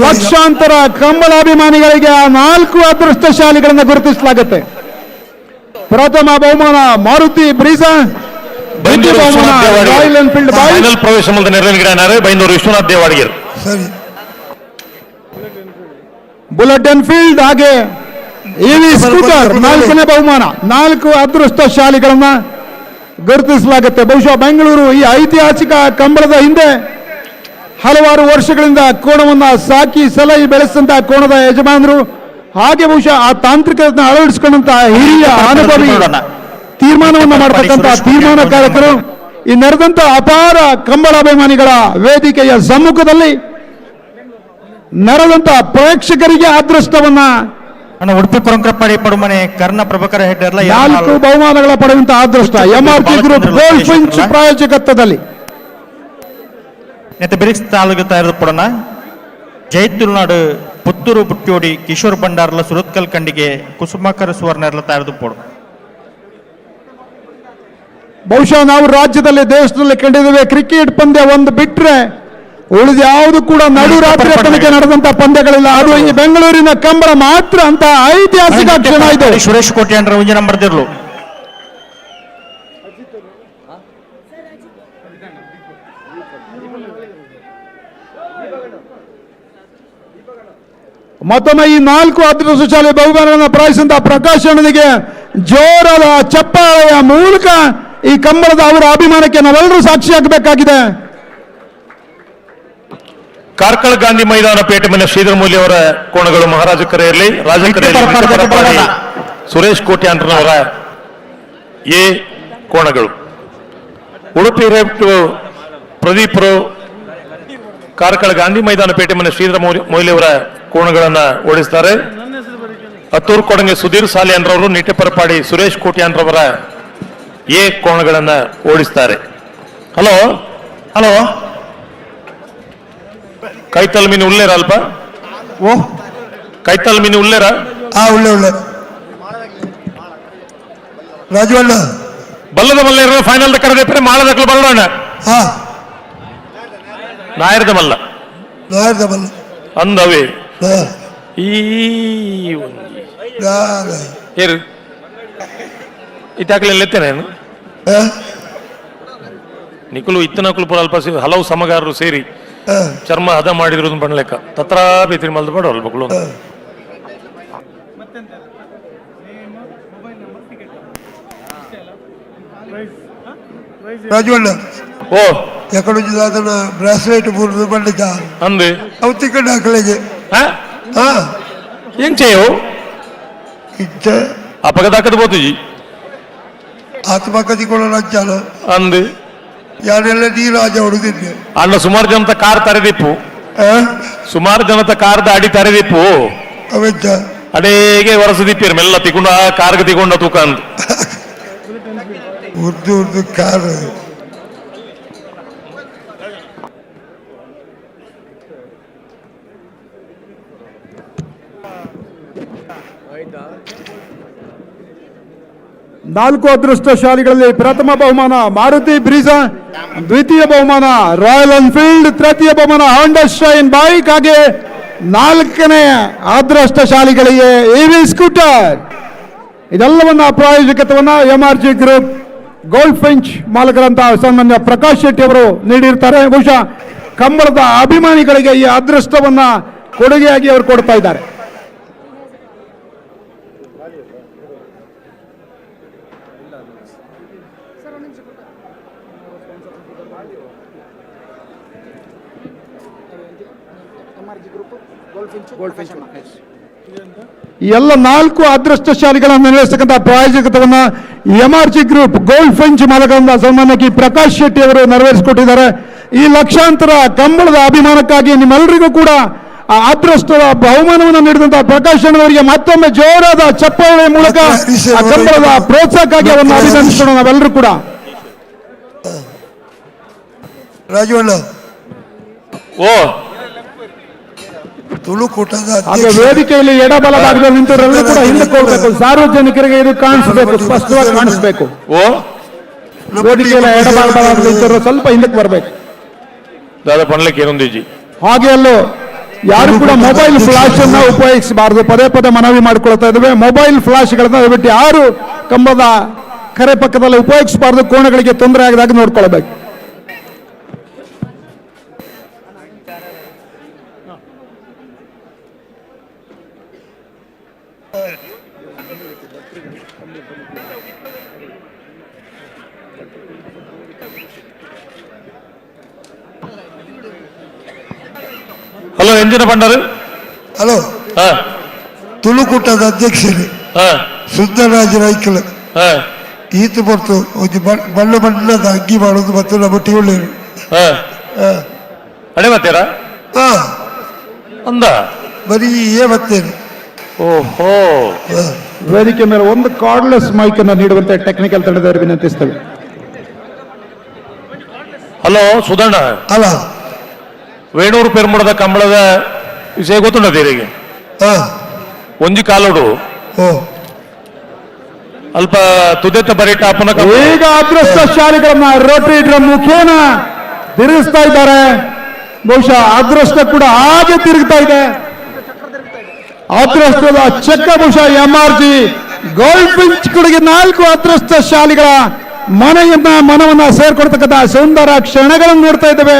ಲಕ್ಷಾಂತರ ಕಂಬಳಾಭಿಮಾನಿಗಳಿಗೆ 4 ಅದೃಷ್ಟಶಾಲಿಗಳನ್ನು ಗುರುತಿಸಲಾಗುತ್ತೆ. ಪ್ರಥಮ ಬಹುಮಾನ ಮಾರುತಿ ಬ್ರೀಸಾ, ದ್ವಿತೀಯ ಬಹುಮಾನ ರಾಯಲ್ ಎನ್ಫೀಲ್ಡ್ ಫೈನಲ್ ಪ್ರವೇಶ ಮಾಡಿದ ನಿರ್ಣಯ ಗಿಡನಾರೆ ಬೈಂದೂರು ವಿಶ್ವನಾಥ್ ದೇವಾಡಿಗರು. ಬುಲೆಟ್ ಎನ್ಫೀಲ್ಡ್ ಹಾಗೆ EV ಸ್ಕೂಟರ್ 4ನೇ ಬಹುಮಾನ. 4 ಅದೃಷ್ಟಶಾಲಿಗಳನ್ನ ಗುರುತಿಸಲಾಗುತ್ತೆ. ಬಹುಶಃ ಬೆಂಗಳೂರು ಈ ಐತಿಹಾಸಿಕ ಕಂಬಳದ ಹಿಂದೆ ಹಲವಾರು ವರ್ಷಗಳಿಂದ ಕೋಣವನ್ನ ಸಾಕಿ ಸಲಹಿ ಬೆಳೆಸಿದಂತಹ ಕೋಣದ ಯಜಮಾನರು ಹಾಗೆ ಬಹುಶಃ ಆ ತಾಂತ್ರಿಕತೆಯನ್ನು ಅಳವಡಿಸಿಕೊಂಡಂತಹ ಹಿರಿಯ ಅನುಭವಿ ತೀರ್ಮಾನವನ್ನು ಮಾಡತಕ್ಕಂತಹ ತೀರ್ಮಾನಕಾರಕರು ಈ ನೆರೆದಂತ ಅಪಾರ ಕಂಬಳಾಭಿಮಾನಿಗಳ ವೇದಿಕೆಯ ಸಮ್ಮುಖದಲ್ಲಿ ನೆರೆದಂತ ಪ್ರೇಕ್ಷಕರಿಗೆ ಅದೃಷ್ಟವನ್ನ ಉಡುಪಿ ಕೊರಂಕರಪಾಡಿ ಪಡುಮನೆ ಕರ್ಣ ಪ್ರಭಾಕರ ಹೆಡ್ಡರ್ಲ 4 ಬಹುಮಾನಗಳ ಪಡೆಯುವಂತಹ ಅದೃಷ್ಟ MRG ಗ್ರೂಪ್ ಗೋಲ್ಡ್ ಫಿಂಚ್ ಪ್ರಾಯೋಜಕತ್ವದಲ್ಲಿ ಬಿರಿಕ್ಸ್ ತಾಲೂಕು ತಯಾರು ಪಡೋಣ. ಜೈ ತುಳುನಾಡು ಪುತ್ತೂರು ಬುಟ್ಟಿಯೋಡಿ ಕಿಶೋರ್ ಭಂಡಾರ್ಲ ಸುರತ್ಕಲ್ ಕಂಡಿಗೆ ಕುಸುಮಾಕರ ಸುವರ್ಣರ್ಲ ತಯಾರು ಪಡು. ಬಹುಶಃ ನಾವು ರಾಜ್ಯದಲ್ಲಿ ದೇಶದಲ್ಲಿ ಕಂಡಿದ್ದೇವೆ ಕ್ರಿಕೆಟ್ ಪಂದ್ಯ ಒಂದು ಬಿಟ್ರೆ ಉಳಿದ ಯಾವುದು ಕೂಡ ನಡು ರಾತ್ರಿ ತನಕ ನಡೆದಂತ ಪಂದ್ಯಗಳಿಲ್ಲ. ಅದು ಈ ಬೆಂಗಳೂರಿನ ಕಂಬಳ ಮಾತ್ರ ಅಂತ ಐತಿಹಾಸಿಕ ಕ್ಷಣ ಇದು. ಸುರೇಶ್ ಕೋಟೆ ಅಂಡ್ರ ಒಂಜಿ ನಂಬರ್ ದಿರ್ಲು ಮತ್ತೊಮ್ಮೆ ಈ 4 ಅದೃಷ್ಟಶಾಲಿ ಬಹುಮಾನಗಳನ್ನು ಪ್ರಾಯಿಸಿದಂತಹ ಪ್ರಕಾಶ್ ಅಣ್ಣನಿಗೆ ಜೋರಾದ ಚಪ್ಪಾಳೆಯ ಮೂಲಕ ಈ ಕಂಬಳದ ಅವರ ಅಭಿಮಾನಕ್ಕೆ ನಾವೆಲ್ಲರೂ ಸಾಕ್ಷಿಯಾಗಬೇಕಾಗಿದೆ. ಕಾರ್ಕಳ ಗಾಂಧಿ ಮೈದಾನ ಪೇಟೆ ಮನೆ ಶ್ರೀಧರ ಮೂಲಿ ಅವರ ಕೋಣಗಳು ಮಹಾರಾಜ ಕರೆಯಲ್ಲಿ ರಾಜಕರೆಯಲ್ಲಿ ಸುರೇಶ್ ಕೋಟ್ಯಾಂಡ್ರನವರ ಎ ಕೋಣಗಳು. ಉಡುಪಿ ರೇಪ್ಟು ಪ್ರದೀಪರು ಕಾರ್ಕಳ ಗಾಂಧಿ ಮೈದಾನ ಪೇಟೆ ಮನೆ ಶ್ರೀಧರ ಮೊಯ್ಲಿ ಅವರ ಕೋಣಗಳನ್ನ ಓಡಿಸ್ತಾರೆ. ಹತ್ತೂರು ಕೊಡಂಗೆ ಸುಧೀರ್ ಸಾಲಿ ಅಂದ್ರವರು ನಿಟ್ಟೆಪರಪಾಡಿ ಸುರೇಶ್ ಕೋಟ್ಯಾಂಡ್ರವರ ಎ ಕೋಣಗಳನ್ನ ಓಡಿಸ್ತಾರೆ. ಹಲೋ ಹಲೋ ಕೈತಲ್ ಮೀನು ಉಳ್ಳೇರ ಅಲ್ಪ ಓ ಕೈತಲ್ ಮೀನು ಉಳ್ಳೇರ ಉಳ್ಳೆ ರಾಜವಣ್ಣ ಬಲ್ಲದ ಮಲ್ಲ ಫೈನಲ್ ಕರೆದ ಮಾಳದಕ್ಕಲು ಬಲ್ಲೋಣ ನಾಯರದ ಮಲ್ಲ ಅಂದವೇ ಈ ಏರು ಇತ್ತಾಕಲೆಲ್ಲ ಎತ್ತೇನೇನು ನಿಖಲು ಇತ್ತನಕಲು ಪುರ ಅಲ್ಪ ಹಲವು ಸಮಗಾರರು ಸೇರಿ ಚರ್ಮ ಹದ ಮಾಡಿರೋದು ಬಣ್ಲೆಕ್ಕ ತತ್ರ ಬೇತ್ರಿ ಮಲ್ದ ಬೇಡ ಅಲ್ಪ ಮಕ್ಕಳು. ರಾಜವಣ್ಣ ಓ ಎಕಡೆ ಅದನ್ನ ಬ್ರಾಸ್ಲೆಟ್ ಬುರ್ದು ಬಂಡಿದ್ದ ಅಂದೆ ಅವು ತಿಕ್ಕಂಡು ಹಾಕಲಿಗೆ ಏನ್ చేయవు ಅಪಘಾತ పోతుంది ಆತ್ಮಕಥೆ ಕೂಡ ರಾಜ್ಯಾಲ ಅಂದೆ ಯಾರೆಲ್ಲ ನೀ ರಾಜ ಹೊಡೆದಿದ್ದೆ ಅಲ್ಲ ಸುಮಾರು ಜನತ ಕಾರ್ ತರೆದಿಪ್ಪು ಸುಮಾರು ಜನತ ಕಾರ್ದ ಅಡಿ ತರೆದಿಪ್ಪು ಅವೆಂತ ಅಡೇಗೆ ಹೊರಸದಿಪ್ಪೇರು ಮೆಲ್ಲ ತಿಕೊಂಡ ಕಾರ್ಗೆ ತಿಕೊಂಡ ತೂಕ ಅಂತ ಉರ್ದು ಉರ್ದು ಕಾರ್ ನಾಲ್ಕು ಅದೃಷ್ಟಶಾಲಿಗಳಲ್ಲಿ ಪ್ರಥಮ ಬಹುಮಾನ ಮಾರುತಿ ಬ್ರೀಜಾ, ದ್ವಿತೀಯ ಬಹುಮಾನ ರಾಯಲ್ ಎನ್ಫೀಲ್ಡ್, ತೃತೀಯ ಬಹುಮಾನ ಹಾಂಡಾ ಶೈನ್ ಬೈಕ್, ಹಾಗೆ 4ನೇ ಅದೃಷ್ಟಶಾಲಿಗಳಿಗೆ EV ಸ್ಕೂಟರ್. ಇದೆಲ್ಲವನ್ನ ಪ್ರಾಯೋಜಕತ್ವವನ್ನು MRG ಗ್ರೂಪ್ ಗೋಲ್ಡ್ ಫಿಂಚ್ ಮಾಲಕರಂತಹ ಸನ್ಮಾನ್ಯ ಪ್ರಕಾಶ್ ಶೆಟ್ಟಿ ಅವರು ನೀಡಿರ್ತಾರೆ. ಬಹುಶಃ ಕಂಬಳದ ಅಭಿಮಾನಿಗಳಿಗೆ ಈ ಅದೃಷ್ಟವನ್ನ ಕೊಡುಗೆಯಾಗಿ ಅವರು ಕೊಡ್ತಾ ಇದ್ದಾರೆ. ಎಲ್ಲ 4 ಅದೃಷ್ಟಶಾಲಿಗಳನ್ನು ನಿರ್ವಹಿಸತಕ್ಕಂಥ ಪ್ರಾಯೋಜಕತ್ವವನ್ನ MRG ಗ್ರೂಪ್ ಗೋಲ್ಡ್ ಫಂಚ್ ಮಾಲಕರಿಂದ ಸನ್ಮಾನ್ಯ ಕೆ ಪ್ರಕಾಶ್ ಶೆಟ್ಟಿ ಅವರು ನೆರವೇರಿಸಿಕೊಟ್ಟಿದ್ದಾರೆ. ಈ ಲಕ್ಷಾಂತರ ಕಂಬಳದ ಅಭಿಮಾನಕ್ಕಾಗಿ ನಿಮ್ಮೆಲ್ಲರಿಗೂ ಕೂಡ ಆ ಅದೃಷ್ಟದ ಬಹುಮಾನವನ್ನು ನೀಡಿದಂತಹ ಪ್ರಕಾಶ್ ಅಣ್ಣವರಿಗೆ ಮತ್ತೊಮ್ಮೆ ಜೋರಾದ ಚಪ್ಪಾಳೆ ಮೂಲಕ ಆ ಕಂಬಳದ ಪ್ರೋತ್ಸಾಹಕ್ಕಾಗಿ ಅವರನ್ನು ಅಭಿನಂದಿಸೋಣ ನಾವೆಲ್ಲರೂ ಕೂಡ. ರಾಜವಣ್ಣ ಓ ತುಳುಕೂಟದ ಹಾಗೆ ವೇದಿಕೆಯಲ್ಲಿ ಎಡಬಲ ಭಾಗದಲ್ಲಿ ನಿಂತವರೆಲ್ಲರೂ ಕೂಡ ಹಿಂದಕ್ಕೆ ಹೋಗ್ಬೇಕು. ಸಾರ್ವಜನಿಕರಿಗೆ ಇದು ಕಾಣಿಸಬೇಕು, ಸ್ಪಷ್ಟವಾಗಿ ಕಾಣಿಸಬೇಕು. ಓ ವೇದಿಕೆಯಲ್ಲಿ ಎಡಬಲ ಭಾಗದಲ್ಲಿ ನಿಂತವರು ಸ್ವಲ್ಪ ಹಿಂದಕ್ಕೆ ಬರಬೇಕು. ದಾದಾ ಪಣ್ಲಕ್ಕೆ ಏನೊಂದಿಜಿ ಹಾಗೆ ಅಲ್ಲೂ ಯಾರು ಕೂಡ ಮೊಬೈಲ್ ಫ್ಲಾಶ್ ಅನ್ನ ಉಪಯೋಗಿಸಬಾರದು. ಪದೇ ಪದೇ ಮನವಿ ಮಾಡಿಕೊಳ್ತಾ ಇದ್ದೇವೆ. ಮೊಬೈಲ್ ಫ್ಲಾಶ್ಗಳನ್ನ ದಯವಿಟ್ಟು ಯಾರು ಕಂಬದ ಕರೆ ಪಕ್ಕದಲ್ಲಿ ಉಪಯೋಗಿಸಬಾರದು. ಕೋಣಗಳಿಗೆ ತೊಂದರೆ ಆಗದಾಗ ನೋಡ್ಕೊಳ್ಬೇಕು. ಹಲೋ ಎಂಜಿನ ಬಂಡರು. ಹಲೋ ತುಳುಕೂಟದ ಅಧ್ಯಕ್ಷರು ಸುಂದರರಾಜ ರೈಕಲ್ ಈತ ಬರ್ತು ಒಂದು ಬಣ್ಣ ಬಣ್ಣದ ಅಗ್ಗಿ ಮಾಡೋದು ಮತ್ತು ನಮ್ಮ ಟಿವಳ್ಳೇರು ಅಡೆ ಬರ್ತೀರಾ ಅಂದ ಬರೀ ಬರ್ತೇನೆ. ಓಹೋ ವೇದಿಕೆ ಮೇಲೆ ಒಂದು ಕಾರ್ಡ್ಲೆಸ್ ಮೈಕ್ ಅನ್ನು ನೀಡುವಂತೆ ಟೆಕ್ನಿಕಲ್ ತಂಡದವರು ವಿನಂತಿಸ್ತೇವೆ. ಹಲೋ ಸುಧಣ್ಣ, ಅಲ್ಲ ವೇಣೂರು ಪೆರ್ಮುಡದ ಕಂಬಳದ ವಿಷಯ ಗೊತ್ತುಂಟ ತೀರಿಗೆ ಒಂಜಿ ಕಾಲೋಡು ಅಲ್ಪ ತುದೆತ್ತ ಬರೀಟ ಅಪ್ಪನ ಈಗ ಅದೃಷ್ಟಶಾಲಿಗಳನ್ನ ರೋಟರಿ ಡ್ರಮ್ ಮುಖೇನ ತಿರುಗಿಸ್ತಾ ಇದ್ದಾರೆ. ಬಹುಶಃ ಅದೃಷ್ಟ ಕೂಡ ಹಾಗೆ ತಿರುಗ್ತಾ ಇದೆ. ಅದೃಷ್ಟದ ಚಕ್ರ ಬಹುಶಃ MRG ಗೋಲ್ಡ್ ಫಿಂಚ್ ಕಡೆಗೆ 4 ಅದೃಷ್ಟಶಾಲಿಗಳ ಮನವನ್ನ ಸೇರ್ಕೊಡ್ತಕ್ಕಂಥ ಸುಂದರ ಕ್ಷಣಗಳನ್ನು ನೋಡ್ತಾ ಇದ್ದೇವೆ.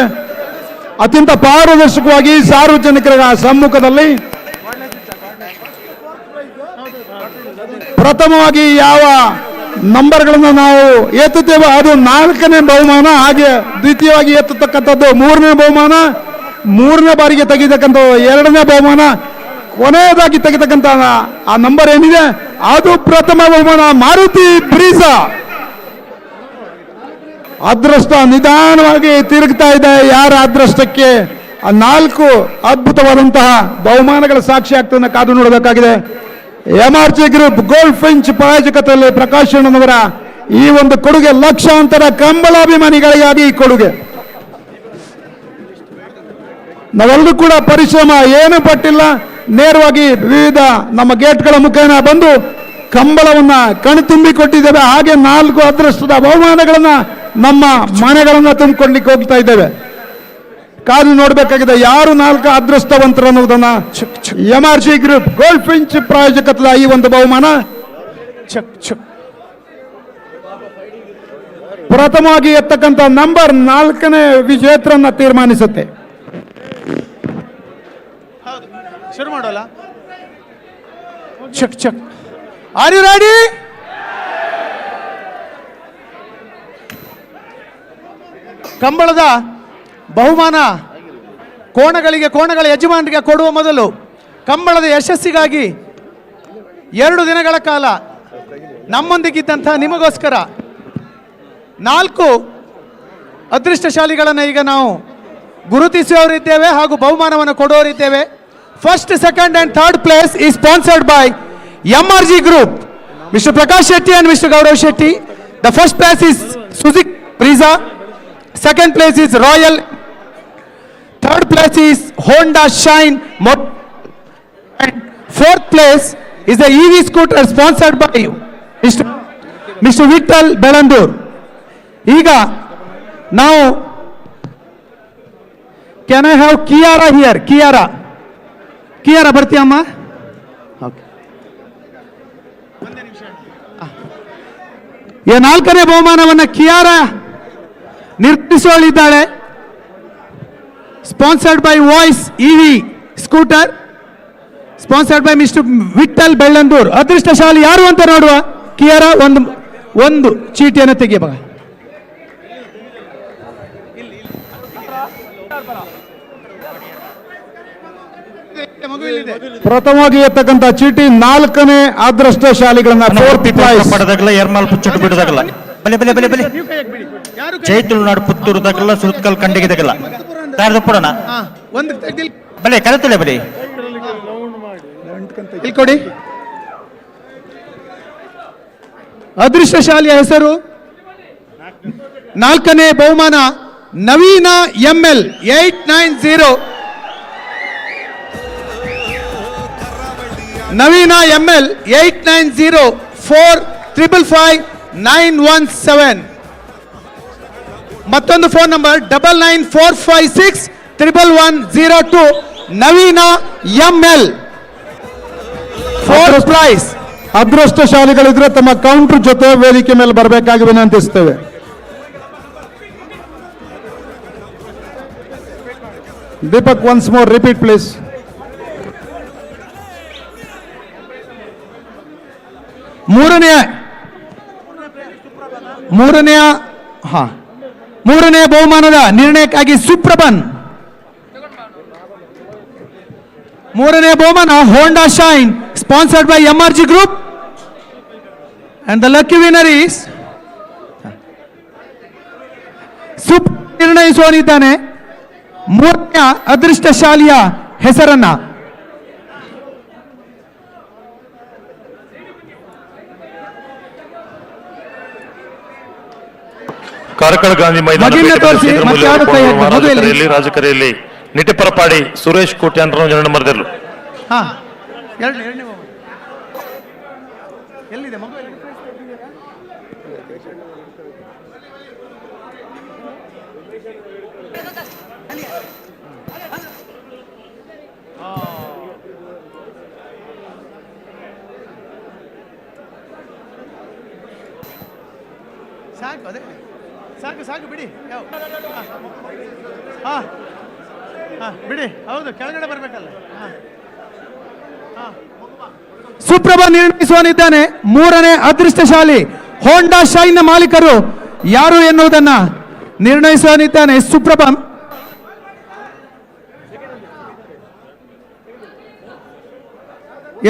ಅತ್ಯಂತ ಪಾರದರ್ಶಕವಾಗಿ ಸಾರ್ವಜನಿಕರ ಸಮ್ಮುಖದಲ್ಲಿ ಪ್ರಥಮವಾಗಿ ಯಾವ ನಂಬರ್ಗಳನ್ನು ನಾವು ಎತ್ತುತ್ತೇವೆ ಅದು 4ನೇ ಬಹುಮಾನ. ಹಾಗೆ ದ್ವಿತೀಯವಾಗಿ ಎತ್ತತಕ್ಕಂಥದ್ದು 3ನೇ ಬಹುಮಾನ, 3ನೇ ಬಾರಿಗೆ ತೆಗೆತಕ್ಕಂಥದ್ದು 2ನೇ ಬಹುಮಾನ, ಕೊನೆಯದಾಗಿ ತೆಗೆತಕ್ಕಂಥ ಆ ನಂಬರ್ ಏನಿದೆ ಅದು ಪ್ರಥಮ ಬಹುಮಾನ. ಮಾರುತಿ ಬ್ರೀಜಾ ಅದೃಷ್ಟ ನಿಧಾನವಾಗಿ ತಿರುಗ್ತಾ ಇದೆ. ಯಾರ ಅದೃಷ್ಟಕ್ಕೆ ಆ 4 ಅದ್ಭುತವಾದಂತಹ ಬಹುಮಾನಗಳ ಸಾಕ್ಷಿ ಆಗ್ತದೆ ಕಾದು ನೋಡಬೇಕಾಗಿದೆ. MRG ಗ್ರೂಪ್ ಗೋಲ್ಡ್ ಫಿಂಚ್ ಪ್ರಾಯೋಜಕತೆಯಲ್ಲಿ ಪ್ರಕಾಶ್ ಅಣ್ಣನವರ ಈ ಒಂದು ಕೊಡುಗೆ ಲಕ್ಷಾಂತರ ಕಂಬಳಾಭಿಮಾನಿಗಳಿಗಾಗಿ ಈ ಕೊಡುಗೆ. ನಾವೆಲ್ಲರೂ ಕೂಡ ಪರಿಶ್ರಮ ಏನು ಪಟ್ಟಿಲ್ಲ, ನೇರವಾಗಿ ವಿವಿಧ ನಮ್ಮ ಗೇಟ್ಗಳ ಮುಖೇನ ಬಂದು ಕಂಬಳವನ್ನ ಕಣ್ತುಂಬಿ ಕೊಟ್ಟಿದ್ದೇವೆ. ಹಾಗೆ 4 ಅದೃಷ್ಟದ ಬಹುಮಾನಗಳನ್ನ ನಮ್ಮ ಮನೆಗಳನ್ನ ತುಂಬಿಕೊಳ್ಳಿಕ್ಕೆ ಹೋಗ್ತಾ ಇದ್ದೇವೆ. ಕಾದು ನೋಡಬೇಕಾಗಿದೆ ಯಾರು 4 ಅದೃಷ್ಟವಂತರು ಅನ್ನೋದನ್ನ. MRG ಗ್ರೂಪ್ ಗೋಲ್ಡ್ ಫಿಂಚ್ ಪ್ರಾಯೋಜಕತ್ವದ ಈ ಒಂದು ಬಹುಮಾನ ಪ್ರಥಮವಾಗಿ ಎತ್ತಕ್ಕಂಥ ನಂಬರ್ 4ನೇ ವಿಜೇತರನ್ನ ತೀರ್ಮಾನಿಸುತ್ತೆ. ಶುರು ಮಾಡೋಲ್ಲ. Check check. Are you ready? ಕಂಬಳದ ಬಹುಮಾನ ಕೋಣಗಳ ಯಜಮಾನರಿಗೆ ಕೊಡುವ ಮೊದಲು ಕಂಬಳದ ಯಶಸ್ಸಿಗಾಗಿ 2 ದಿನಗಳ ಕಾಲ ನಮ್ಮೊಂದಿಗಿದ್ದಂಥ ನಿಮಗೋಸ್ಕರ 4 ಅದೃಷ್ಟಶಾಲಿಗಳನ್ನು ಈಗ ನಾವು ಗುರುತಿಸುವವರಿದ್ದೇವೆ ಹಾಗೂ ಬಹುಮಾನವನ್ನು ಕೊಡುವವರಿದ್ದೇವೆ. First, second and third place is sponsored by MRG Group, Mr. Prakash Shetty and Mr. Gaurav Shetty. The first place is Suzuki Brezza. Second place is Royal. Third place is Honda Shine. And fourth place is the EV scooter sponsored by Mr. Vittal Belandur. ಈಗ ನಾವು can I have Kiara here? Kiara ಬರ್ತೀಯಮ್ಮ? ಈ 4ನೇ ಬಹುಮಾನವನ್ನು ಕಿಯಾರಾ ನಿರ್ಮಿಸುವಳಿದ್ದಾಳೆ. Sponsored by voice EV scooter, sponsored by mister Vittal Bellandur. ಅದೃಷ್ಟಶಾಲಿ ಯಾರು ಅಂತ ನೋಡುವ. ಕಿಯಾರಾ ಒಂದು ಚೀಟಿಯನ್ನು ತೆಗೆಯಬ. ಪ್ರಥಮವಾಗಿ ಎತ್ತಕ್ಕಂತ ಚೀಟಿ 4ನೇ ಅದೃಷ್ಟಶಾಲಿಗಳನ್ನ ಫೋರ್ತ್ ಪ್ರೈಸ್ ಪಡೆದಾಗಲ್ಲ ಎರ್ಮಾಲ್ ಪುಚ್ಚಟ್ಟು ಬಿಡದಾಗಲ್ಲ ಬಲೆ ಬಲೆ ಬಲೆ ಬಲೆ ಜೈ ತುಳುನಾಡು ಪುತ್ತೂರು ತಗಲ್ಲ ಸುರತ್ಕಲ್ ಕಂಡಿಗೆ ತಗಲ್ಲ ತಾರ್ದು ಪಡೋಣ ಬಲೆ ಕರೆತಲೆ ಬಲೆ ಇಲ್ಲಿ ಕೊಡಿ. ಅದೃಷ್ಟಶಾಲಿಯ ಹೆಸರು 4ನೇ ಬಹುಮಾನ ನವೀನ ML 890. ನವೀನ ML 890 4555917. ಮತ್ತೊಂದು phone number 9945611102. Naveena ML fourth prize. ಅದೃಷ್ಟಶಾಲಿಗಳಿದ್ರೆ ತಮ್ಮ ಕೌಂಟರ್ ಜೊತೆ ವೇದಿಕೆ ಮೇಲೆ ಬರಬೇಕಾಗಿ ವಿನಂತಿಸ್ತೇವೆ. Deepak once more repeat please. ಮೂರನೆಯ ಬಹುಮಾನದ ನಿರ್ಣಯಕ್ಕಾಗಿ ಸುಪ್ರಭನ್. ಮೂರನೇ ಬಹುಮಾನ Honda Shine sponsored by MRG group and the lucky winner is ನಿರ್ಣಯಿಸುವನಿದ್ದಾನೆ ಮೂರನೆಯ ಅದೃಷ್ಟಶಾಲಿಯ ಹೆಸರನ್ನ. ಕಾರ್ಕಳ ಗಾಂಧಿ ಮೈದಾನದಲ್ಲಿ ರಾಜಕರಿಯಲ್ಲಿ ನಿಟಿಪರಪಾಡಿ ಸುರೇಶ್ ಕೋಟ್ಯಾನ್ರ ಜನರನ್ನು ಮರೆದಿರಲು ಸಾಕು ಬಿಡಿ ಬಿಡಿ. ಹೌದು, ಕೆಳಗಡೆ ಬರ್ಬೇಕಲ್ಲ. ಸುಪ್ರಭ ನಿರ್ಣಯಿಸುವನಿದ್ದಾನೆ. ಮೂರನೇ ಅದೃಷ್ಟಶಾಲಿ ಹೋಂಡಾ ಶೈನ್ ಮಾಲೀಕರು ಯಾರು ಎನ್ನುವುದನ್ನ ನಿರ್ಣಯಿಸುವನಿದ್ದಾನೆ ಸುಪ್ರಭಂ.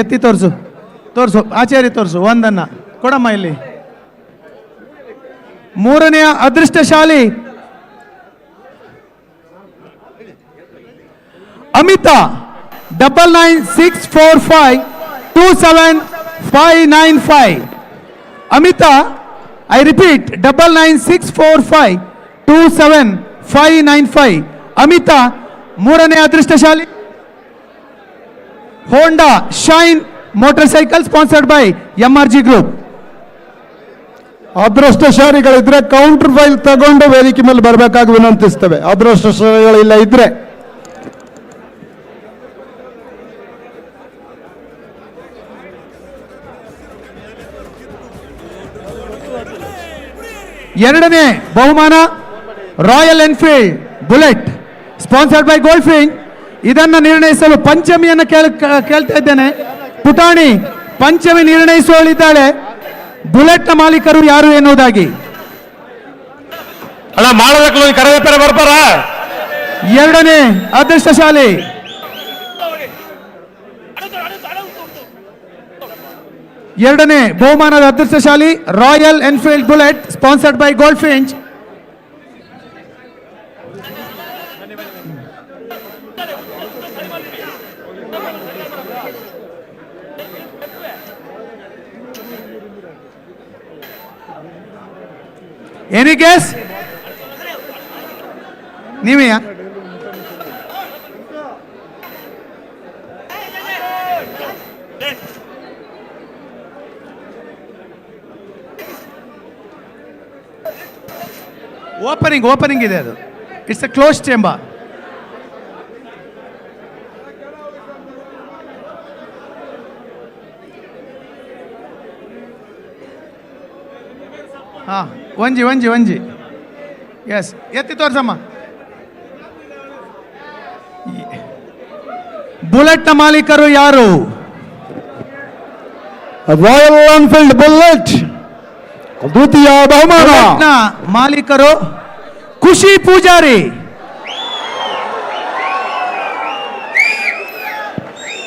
ಎತ್ತಿ ತೋರ್ಸು ಆಚಾರ್ಯ ತೋರ್ಸು ಒಂದನ್ನ ಕೊಡಮ್ಮ ಇಲ್ಲಿ. ಮೂರನೆಯ ಅದೃಷ್ಟಶಾಲಿ ಅಮಿತಾ 9964527595. Amita, I repeat 9964527595. ಅಮಿತಾ ಮೂರನೇ ಅದೃಷ್ಟಶಾಲಿ. Honda Shine motor cycle sponsored by MRG group. ಅದೃಷ್ಟಶಾಲಿಗಳಿದ್ರೆ ಕೌಂಟರ್ ಫೈಲ್ ತಗೊಂಡು ವೇದಿಕೆ ಮೇಲೆ ಬರಬೇಕಾಗಿ ವಿನಂತಿಸ್ತೇವೆ. ಅದೃಷ್ಟಶಾಲಿಗಳಿಲ್ಲ ಇದ್ರೆ ಎರಡನೇ ಬಹುಮಾನ Royal Enfield bullet sponsored by gold finch. ಇದನ್ನ ನಿರ್ಣಯಿಸಲು ಪಂಚಮಿಯನ್ನು ಕೇಳ್ತಾ ಇದ್ದೇನೆ. ಪುಟಾಣಿ ಪಂಚಮಿ ನಿರ್ಣಯಿಸುವಳಿದ್ದಾಳೆ. ಬುಲೆಟ್ನ ಮಾಲೀಕರು ಯಾರು ಎನ್ನುವುದಾಗಿ. ಎರಡನೇ ಅದೃಷ್ಟಶಾಲಿ ಎರಡನೇ ಬಹುಮಾನದ ಅದೃಷ್ಟಶಾಲಿ Royal Enfield bullet sponsored by gold finch. Any guess? ನೀವೆಯಾ? ಓಪನಿಂಗ್ ಇದೆ ಅದು. It's a close chamber. ಒಂಜಿ ಎಸ್, ಎತ್ತಿ ತೋರ್ಸಮ್ಮ. ಬುಲೆಟ್ನ ಮಾಲೀಕರು ಯಾರು? ರಾಯಲ್ ಎನ್ಫೀಲ್ಡ್ ಬುಲೆಟ್ ದ್ವಿತೀಯ ಬಹುಮಾನ ಮಾಲೀಕರು ಖುಷಿ ಪೂಜಾರಿ.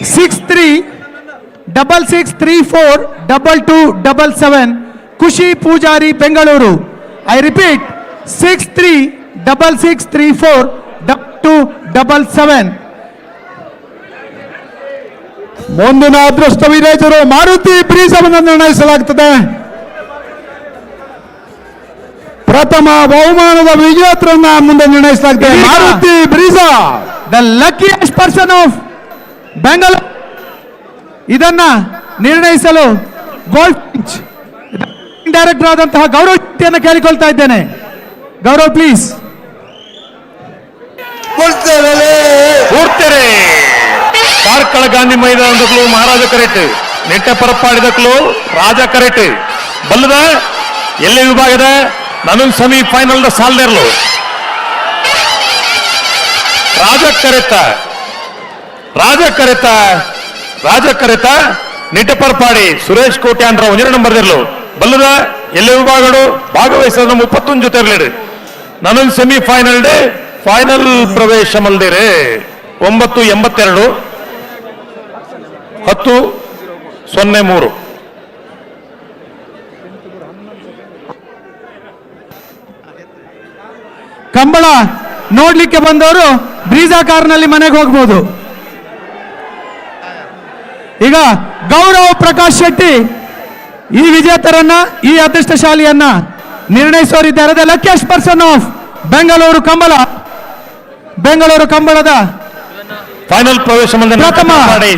6366342277 ಖುಷಿ ಪೂಜಾರಿ ಬೆಂಗಳೂರು. I repeat 6366342277. ಮುಂದಿನ ಅದೃಷ್ಟ ವಿಜೇತರು ಮಾರುತಿ ಬ್ರೀಜಾವನ್ನು ನಿರ್ಣಯಿಸಲಾಗುತ್ತದೆ. ಪ್ರಥಮ ಬಹುಮಾನದ ವಿಜೇತರನ್ನ ಮುಂದೆ ನಿರ್ಣಯಿಸಲಾಗುತ್ತದೆ. Maruti Brezza the luckiest person of Bengaluru. ಇದನ್ನ ನಿರ್ಣಯಿಸಲು ಗೋಲ್ಡ್ ಡೈರೆಕ್ಟರ್ ಆದಂತಹ ಗೌರವ್ ಶೆಟ್ಟಿಯನ್ನು ಕೇಳಿಕೊಳ್ತಾ ಇದ್ದೇನೆ. ಗೌರವ್ ಪ್ಲೀಸ್. ಕಾರ್ಕಳ ಗಾಂಧಿ ಮೈದಾನದಕ್ಕೂ ಮಹಾರಾಜ ಕರೆಟ್ ನೆಟ್ಟಪರಪ್ಪಾಡಿದಕ್ಕೂ ರಾಜ ಕರೆಟ್ ಬಲ್ಲದ ಎಲ್ಲೆ ವಿಭಾಗದ ನನಗೆ ಸೆಮಿಫೈನಲ್ ಸಾಲ್ದೇರ್ಲು ರಾಜ ಕರೆತ ನೆಟ್ಟಪರಪಾಡಿ ಸುರೇಶ್ ಕೋಟ್ಯಾಂಡ್ರ 1 ನಂಬರ್ದಿರ್ಲು ಬಲ್ಲದ ಎಲ್ಲೆ ವಿಭಾಗಗಳು ಭಾಗವಹಿಸಿದ 31 ಜೊತೆ ಇರಲಿ ನನಗೆ ಸೆಮಿಫೈನಲ್ ಡೇ ಫೈನಲ್ ಪ್ರವೇಶ ಮಲ್ದಿರೆ 982 10-03. ಕಂಬಳ ನೋಡ್ಲಿಕ್ಕೆ ಬಂದವರು ಬ್ರೀಜಾ ಕಾರ್ನಲ್ಲಿ ಮನೆಗೆ ಹೋಗ್ಬೋದು. ಈಗ ಗೌರವ್ ಪ್ರಕಾಶ್ ಶೆಟ್ಟಿ ಈ ವಿಜೇತರನ್ನ ಈ ಅದೃಷ್ಟಶಾಲಿಯನ್ನ ನಿರ್ಣಯಿಸೋರಿದ್ದಾರೆ. The luckiest person of Bengaluru ಕಂಬಳದ ಫೈನಲ್ ಪ್ರವೇಶ ಪ್ರಥಮ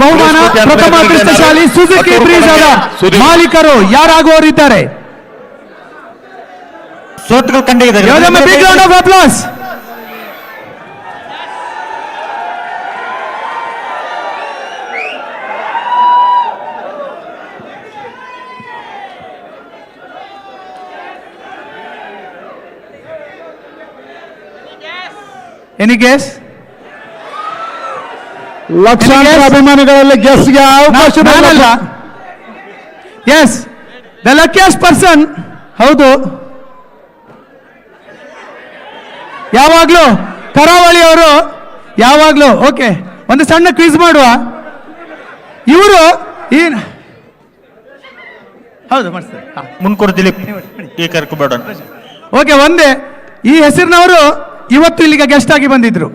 ಬಹುಮಾನ ಪ್ರಥಮ ಅದೃಷ್ಟಶಾಲಿ ಸುಜುಕಿ ಬ್ರೀಜಾದ ಮಾಲೀಕರು ಯಾರಾಗುವವರಿದ್ದಾರೆ? ಸೋಟುಗಳು ಕಂಡಿದ್ದಾರೆ. Big round of applause. Any guess? ಲಕ್ಷಾಂತರ ಅಭಿಮಾನಿಗಳಲ್ಲಿ ಗೆಸ್ಗೆ ಅವಕಾಶ ಇಲ್ಲ. Yes, the luckiest person. ಹೌದು, ಯಾವಾಗ್ಲೂ ಕರಾವಳಿಯವರು ಯಾವಾಗ್ಲೂ. ಓಕೆ, ಒಂದು ಸಣ್ಣ ಕ್ವಿಜ್ ಮಾಡುವ. ಇವರು ಹೌದು ಮಾಡ್ತಾರೆ. ಮುನ್ಕೂರ್ ದಿಲೀಪ್ ಈ ಕರ್ಕೊಬೇಡ. ಓಕೆ, ಒಂದೇ ಈ ಹೆಸರಿನವರು ಇವತ್ತು ಇಲ್ಲಿಗೆ ಗೆಸ್ಟ್ ಆಗಿ ಬಂದಿದ್ರು.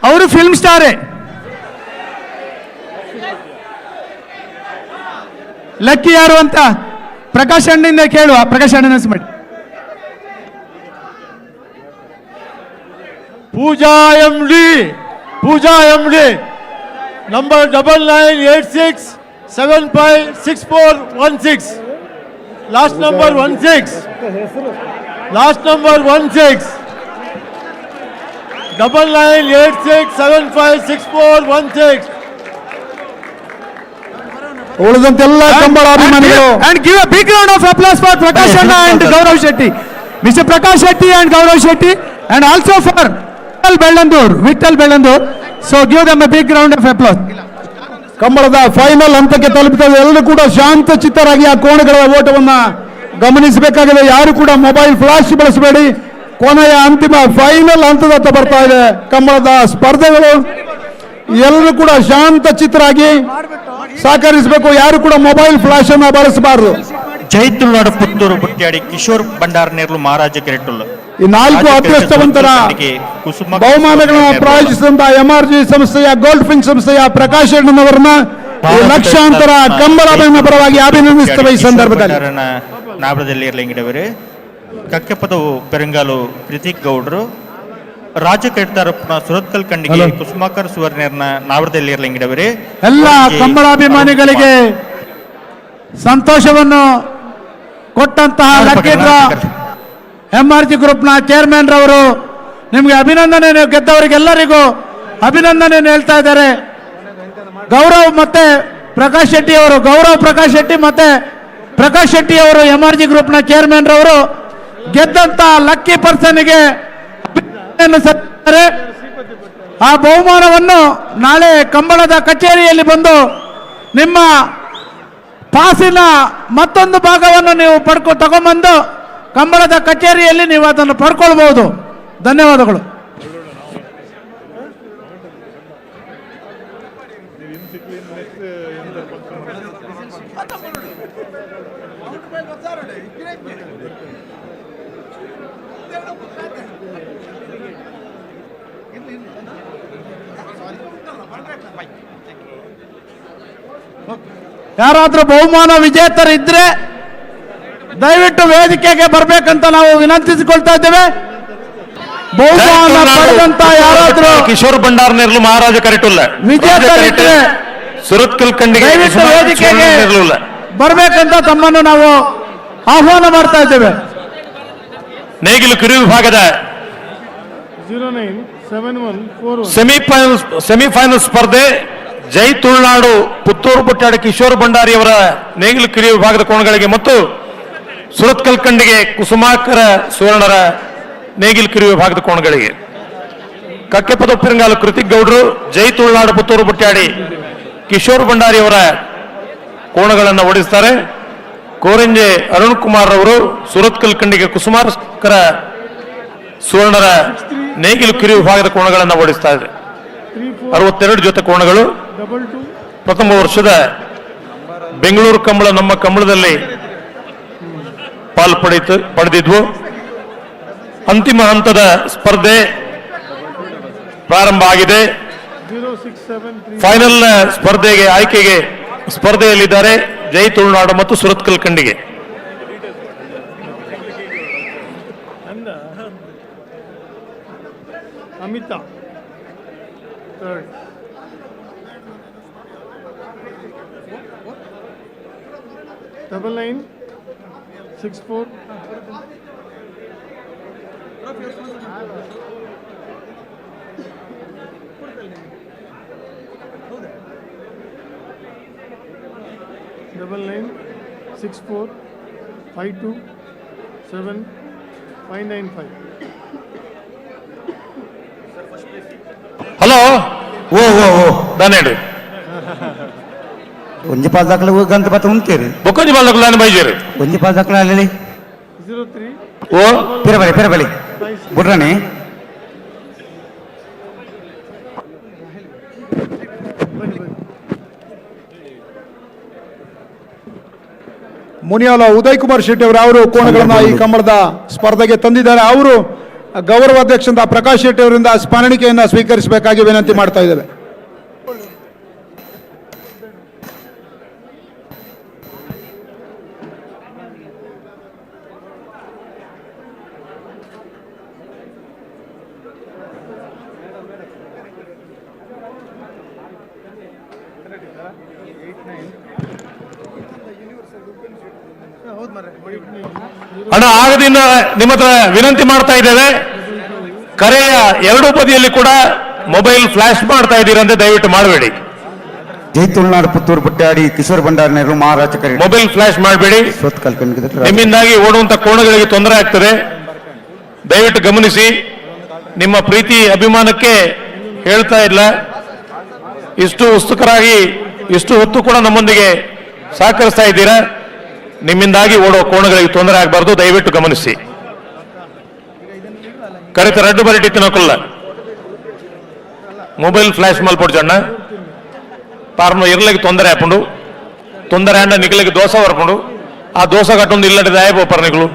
ಅವರು ಫಿಲ್ಮ್ ಸ್ಟಾರೇ. ಲಕ್ಕಿ ಯಾರು ಅಂತ ಪ್ರಕಾಶ್ ಅಣ್ಣಿಂದ ಕೇಳುವ. ಪ್ರಕಾಶ್ ಅಣ್ಣ ಮಾಡಿ. Pooja M D number 9986756416 last number 16 9986756416. ಉಳಿದಂತೆಲ್ಲ ಕಂಬಳ ಅಭಿಮಾನಿಗಳು. And give a big round of applause for Prakash Anna and Gaurav Shetty. Mr. Prakash Shetty and Gaurav Shetty, and also for Vittal Bellandur. So give them a big round of applause. ಕಂಬಳದ final ಹಂತಕ್ಕೆ ತಲುಪುತ್ತದೆ. ಎಲ್ಲರೂ ಕೂಡ ಶಾಂತ ಚಿತ್ತರಾಗಿ ಆ ಕೋಣಗಳ ಓಟವನ್ನ ಗಮನಿಸಬೇಕಾಗಿದೆ. ಯಾರು ಕೂಡ mobile flash ಬಳಸಬೇಡಿ. ಕೊನೆಯ ಅಂತಿಮ ಫೈನಲ್ ಹಂತದತ್ತ ಬರ್ತಾ ಇದೆ ಕಂಬಳದ ಸ್ಪರ್ಧೆಗಳು. ಎಲ್ಲರೂ ಕೂಡ ಶಾಂತ ಚಿತ್ತರಾಗಿ ಸಹಕರಿಸಬೇಕು. ಯಾರು ಕೂಡ ಮೊಬೈಲ್ ಫ್ಲಾಶ್ ಅನ್ನ ಬಳಸಬಾರದು. ಜೈತುಲ್ನಾಡು ಪುತ್ತೂರು ಬುಟ್ಟ್ಯಾಡಿ ಕಿಶೋರ್ ಭಂಡಾರ ನೇರ್ಲು ಮಹಾರಾಜ ಕೆರೆಟ್ಟುಲ್ಲ. ಈ 4 ಅದೃಷ್ಟವಂತರ ಬಹುಮಾನಗಳನ್ನು ಪ್ರಾಯೋಜಿಸಿದಂತಹ MRG ಸಂಸ್ಥೆಯ ಗೋಲ್ಡ್ ಫಿನ್ ಸಂಸ್ಥೆಯ ಪ್ರಕಾಶ್ ಅಣ್ಣನವರನ್ನ ಲಕ್ಷಾಂತರ ಕಂಬಳಾಭಿಮಾನ ಪರವಾಗಿ ಅಭಿನಂದಿಸುತ್ತವೆ. ಈ ಸಂದರ್ಭದಲ್ಲಿ ನಾಬರದಲ್ಲಿ ಇರಲಿಂಗಿಡವರು ಕಕ್ಕೆಪದವು ಪೆರಂಗಾಲು ಕೃತಿಕ್ ಗೌಡ್ರು ರಾಜ ಕೆಡ್ತಾರಪ್ಪನ ಸುರತ್ಕಲ್ ಕಂಡಿಗೆ ಕುಸುಮಾಕರ್ ಸುವರ್ಣರ್ನ ನಾವರದಲ್ಲಿ ಇರಲಿಂಗಿಡವರೇ ಎಲ್ಲ ಕಂಬಳಾಭಿಮಾನಿಗಳಿಗೆ ಸಂತೋಷವನ್ನು ಕೊಟ್ಟಂತಹ ಲಕ್ಕಿ MRG ಗ್ರೂಪ್ನ ಚೇರ್ಮನ್ ರವರು ನಿಮಗೆ ಅಭಿನಂದನೆ. ಗೆದ್ದವರಿಗೆಲ್ಲರಿಗೂ ಅಭಿನಂದನೆ ಹೇಳ್ತಾ ಇದ್ದಾರೆ. ಗೌರವ್ ಮತ್ತೆ ಪ್ರಕಾಶ್ ಶೆಟ್ಟಿ ಅವರು, ಗೌರವ್ ಪ್ರಕಾಶ್ ಶೆಟ್ಟಿ ಮತ್ತೆ ಪ್ರಕಾಶ್ ಶೆಟ್ಟಿ ಅವರು MRG ಗ್ರೂಪ್ನ ಚೇರ್ಮನ್ ರವರು ಗೆದ್ದಂತ ಲಕ್ಕಿ ಪರ್ಸನ್ಗೆ ಆ ಬಹುಮಾನವನ್ನು ನಾಳೆ ಕಂಬಳದ ಕಚೇರಿಯಲ್ಲಿ ಬಂದು ನಿಮ್ಮ ಪಾಸಿನ ಮತ್ತೊಂದು ಭಾಗವನ್ನು ನೀವು ತಗೊಂಬಂದು ಕಂಬಳದ ಕಚೇರಿಯಲ್ಲಿ ನೀವು ಅದನ್ನು ಪಡ್ಕೊಳ್ಬಹುದು. ಧನ್ಯವಾದಗಳು. ಯಾರಾದ್ರೂ ಬಹುಮಾನ ವಿಜೇತರಿದ್ರೆ ದಯವಿಟ್ಟು ವೇದಿಕೆಗೆ ಬರಬೇಕಂತ ನಾವು ವಿನಂತಿಸಿಕೊಳ್ತಾ ಇದ್ದೇವೆ. ಬಹುಮಾನ ಪಡೆದಂತ ಯಾರಾದ್ರೂ ಕಿಶೋರ್ ಭಂಡಾರ್ ನೆರಳು ಮಹಾರಾಜ ಕರೆಟುಲ್ಲ ವಿಜೇತರಿದ್ರೆ ಸುರತ್ಕಲ್ ಕಂಡಿಗೆ ದಯವಿಟ್ಟು ವೇದಿಕೆಗೆ ಬರಬೇಕಂತ ತಮ್ಮನ್ನು ನಾವು ಆಹ್ವಾನ ಮಾಡ್ತಾ ಇದ್ದೇವೆ. ನೇಗಿಲು ಕಿರು ವಿಭಾಗದ ಸೆಮಿಫೈನಲ್ ಸ್ಪರ್ಧೆ ಜೈ ತುಳುನಾಡು ಪುತ್ತೂರು ಬುಟ್ಟಾಡಿ ಕಿಶೋರ್ ಭಂಡಾರಿಯವರ ನೇಗಿಲು ಕಿರಿಯ ವಿಭಾಗದ ಕೋಣಗಳಿಗೆ ಮತ್ತು ಸುರತ್ಕಲ್ ಕಂಡಿಗೆ ಕುಸುಮಾಕರ ಸುವರ್ಣರ ನೇಗಿಲು ಕಿರಿಯ ವಿಭಾಗದ ಕೋಣಗಳಿಗೆ, ಕಕ್ಕೆಪದೊಪ್ಪಿರಂಗಾಲು ಕೃತಿಕ್ ಗೌಡ್ರು ಜೈ ತುಳುನಾಡು ಪುತ್ತೂರು ಬುಟ್ಟಾಡಿ ಕಿಶೋರ್ ಭಂಡಾರಿಯವರ ಕೋಣಗಳನ್ನು ಓಡಿಸ್ತಾರೆ. ಕೋರಂಜೆ ಅರುಣ್ ಕುಮಾರ್ ಅವರು ಸುರತ್ಕಲ್ ಕಂಡಿಗೆ ಕುಸುಮಾಕರ ಸುವರ್ಣರ ನೇಗಿಲು ಕಿರಿಯ ವಿಭಾಗದ ಕೋಣಗಳನ್ನು ಓಡಿಸ್ತಾ ಇದೆ. 62 ಜೊತೆ ಕೋಣಗಳು ಪ್ರಥಮ ವರ್ಷದ ಬೆಂಗಳೂರು ಕಂಬಳ ನಮ್ಮ ಕಂಬಳದಲ್ಲಿ ಪಾಲು ಪಡೆದಿದ್ವು. ಅಂತಿಮ ಹಂತದ ಸ್ಪರ್ಧೆ ಪ್ರಾರಂಭ ಆಗಿದೆ. ಫೈನಲ್ ಸ್ಪರ್ಧೆಗೆ ಆಯ್ಕೆಗೆ ಸ್ಪರ್ಧೆಯಲ್ಲಿದ್ದಾರೆ ಜೈ ತುಳುನಾಡು ಮತ್ತು ಸುರತ್ಕಲ್ ಕಂಡಿಗೆ. ಅಮಿತಾ ಡಬಲ್ 964 9964 52 7 595. ಹಲೋ ಓ ಓ ಓ ದಾನೇಡು ಒಂಜಿ ಪಾಸ್ ದಾಖಲೆ ಗಂತ ಪತ್ತ ಉಂಟೇರಿ ಬೊಕ್ಕೊಂಜಿ ಬಾಲ್ ದಾಖಲೆ ಬೈಜೇರಿ ಒಂಜಿ ಪಾಸ್ ದಾಖಲೆ ಅಲ್ಲಿ 03 ಓ ಪೆರಬಲಿ ಬುಡ್ರಾಣಿ ಮುನಿಯಾಲ ಉದಯ್ ಕುಮಾರ್ ಶೆಟ್ಟಿ ಅವರು ಕೋಣಗಳನ್ನ ಈ ಕಂಬಳದ ಸ್ಪರ್ಧೆಗೆ ತಂದಿದ್ದಾರೆ. ಅವರು ಗೌರವಾಧ್ಯಕ್ಷರಾದ ಪ್ರಕಾಶ್ ಶೆಟ್ಟಿ ಅವರಿಂದ ಸ್ಮರಣಿಕೆಯನ್ನು ಸ್ವೀಕರಿಸಬೇಕಾಗಿ ವಿನಂತಿ ಮಾಡ್ತಾ ಇದ್ದೇವೆ. ಅಣ್ಣ ಆಗದಿಂದ ನಿಮ್ಮ ಹತ್ರ ವಿನಂತಿ ಮಾಡ್ತಾ ಇದ್ದೇವೆ, ಕರೆಯ ಎರಡೂ ಬದಿಯಲ್ಲಿ ಕೂಡ ಮೊಬೈಲ್ ಫ್ಲಾಶ್ ಮಾಡ್ತಾ ಇದ್ದೀರಂತೆ ದಯವಿಟ್ಟು ಮಾಡಬೇಡಿ. ಜೈ ತುಳುನಾಡು ಪುತ್ತೂರು ಬುಟ್ಟಾಡಿ ಕಿಶೋರ್ ಭಂಡಾರ್ ನೆರಳು ಮಹಾರಾಜ ಕರೆ ಮೊಬೈಲ್ ಫ್ಲಾಶ್ ಮಾಡಬೇಡಿ. ಸುರತ್ಕಲ್ ಕಂಡಿಗೆ ನಿಮ್ಮಿಂದಾಗಿ ಓಡುವಂತ ಕೋಣಗಳಿಗೆ ತೊಂದರೆ ಆಗ್ತದೆ, ದಯವಿಟ್ಟು ಗಮನಿಸಿ. ನಿಮ್ಮ ಪ್ರೀತಿ ಅಭಿಮಾನಕ್ಕೆ ಹೇಳ್ತಾ ಇಲ್ಲ, ಇಷ್ಟು ಉತ್ಸುಕರಾಗಿ ಇಷ್ಟು ಹೊತ್ತು ಕೂಡ ನಮ್ಮೊಂದಿಗೆ ಸಹಕರಿಸ್ತಾ ಇದ್ದೀರಾ. ನಿಮ್ಮಿಂದಾಗಿ ಓಡುವ ಕೋಣಗಳಿಗೆ ತೊಂದರೆ ಆಗಬಾರ್ದು, ದಯವಿಟ್ಟು ಗಮನಿಸಿ. ಕರೆತ ರಡ್ಡು ಬರಟಿ ತಿನ್ನೋಕಲ್ಲ ಮೊಬೈಲ್ ಫ್ಲಾಶ್ ಮಲ್ಪೊಡ್ಜಣ್ಣ ಪಾರ್ನ ಇರ್ಲಿಕ್ಕೆ ತೊಂದರೆ ಹಾಕೊಂಡು ತೊಂದರೆ ಅಂಡ ನಿಖಲಿಗೆ ದೋಸೆ ಬರ್ಕೊಂಡು ಆ ದೋಸೆ ಕಟ್ಟೊಂದು ಇಲ್ಲದ ಆಯ್ಬೋ ಪರ್ನಿಗಳು.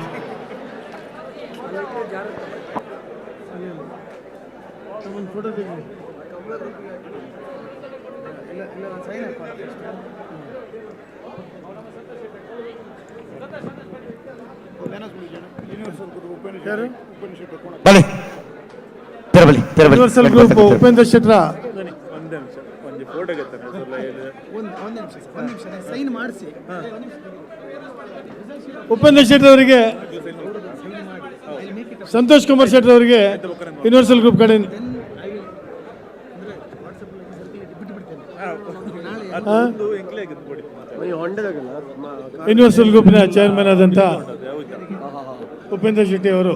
ಯೂನಿವರ್ಸಲ್ ಗ್ರೂಪ್ ಉಪೇಂದ್ರ ಶೆಟ್ರ ಉಪೇಂದ್ರ ಶೆಟ್ಟಿ ಅವರಿಗೆ, ಸಂತೋಷ್ ಕುಮಾರ್ ಶೆಟ್ಟಿ ಅವರಿಗೆ ಯೂನಿವರ್ಸಲ್ ಗ್ರೂಪ್ ಕಡೆ ಯೂನಿವರ್ಸಲ್ ಗ್ರೂಪ್ನ ಚೇರ್ಮನ್ ಆದಂಥ ಉಪೇಂದ್ರ ಶೆಟ್ಟಿ ಅವರು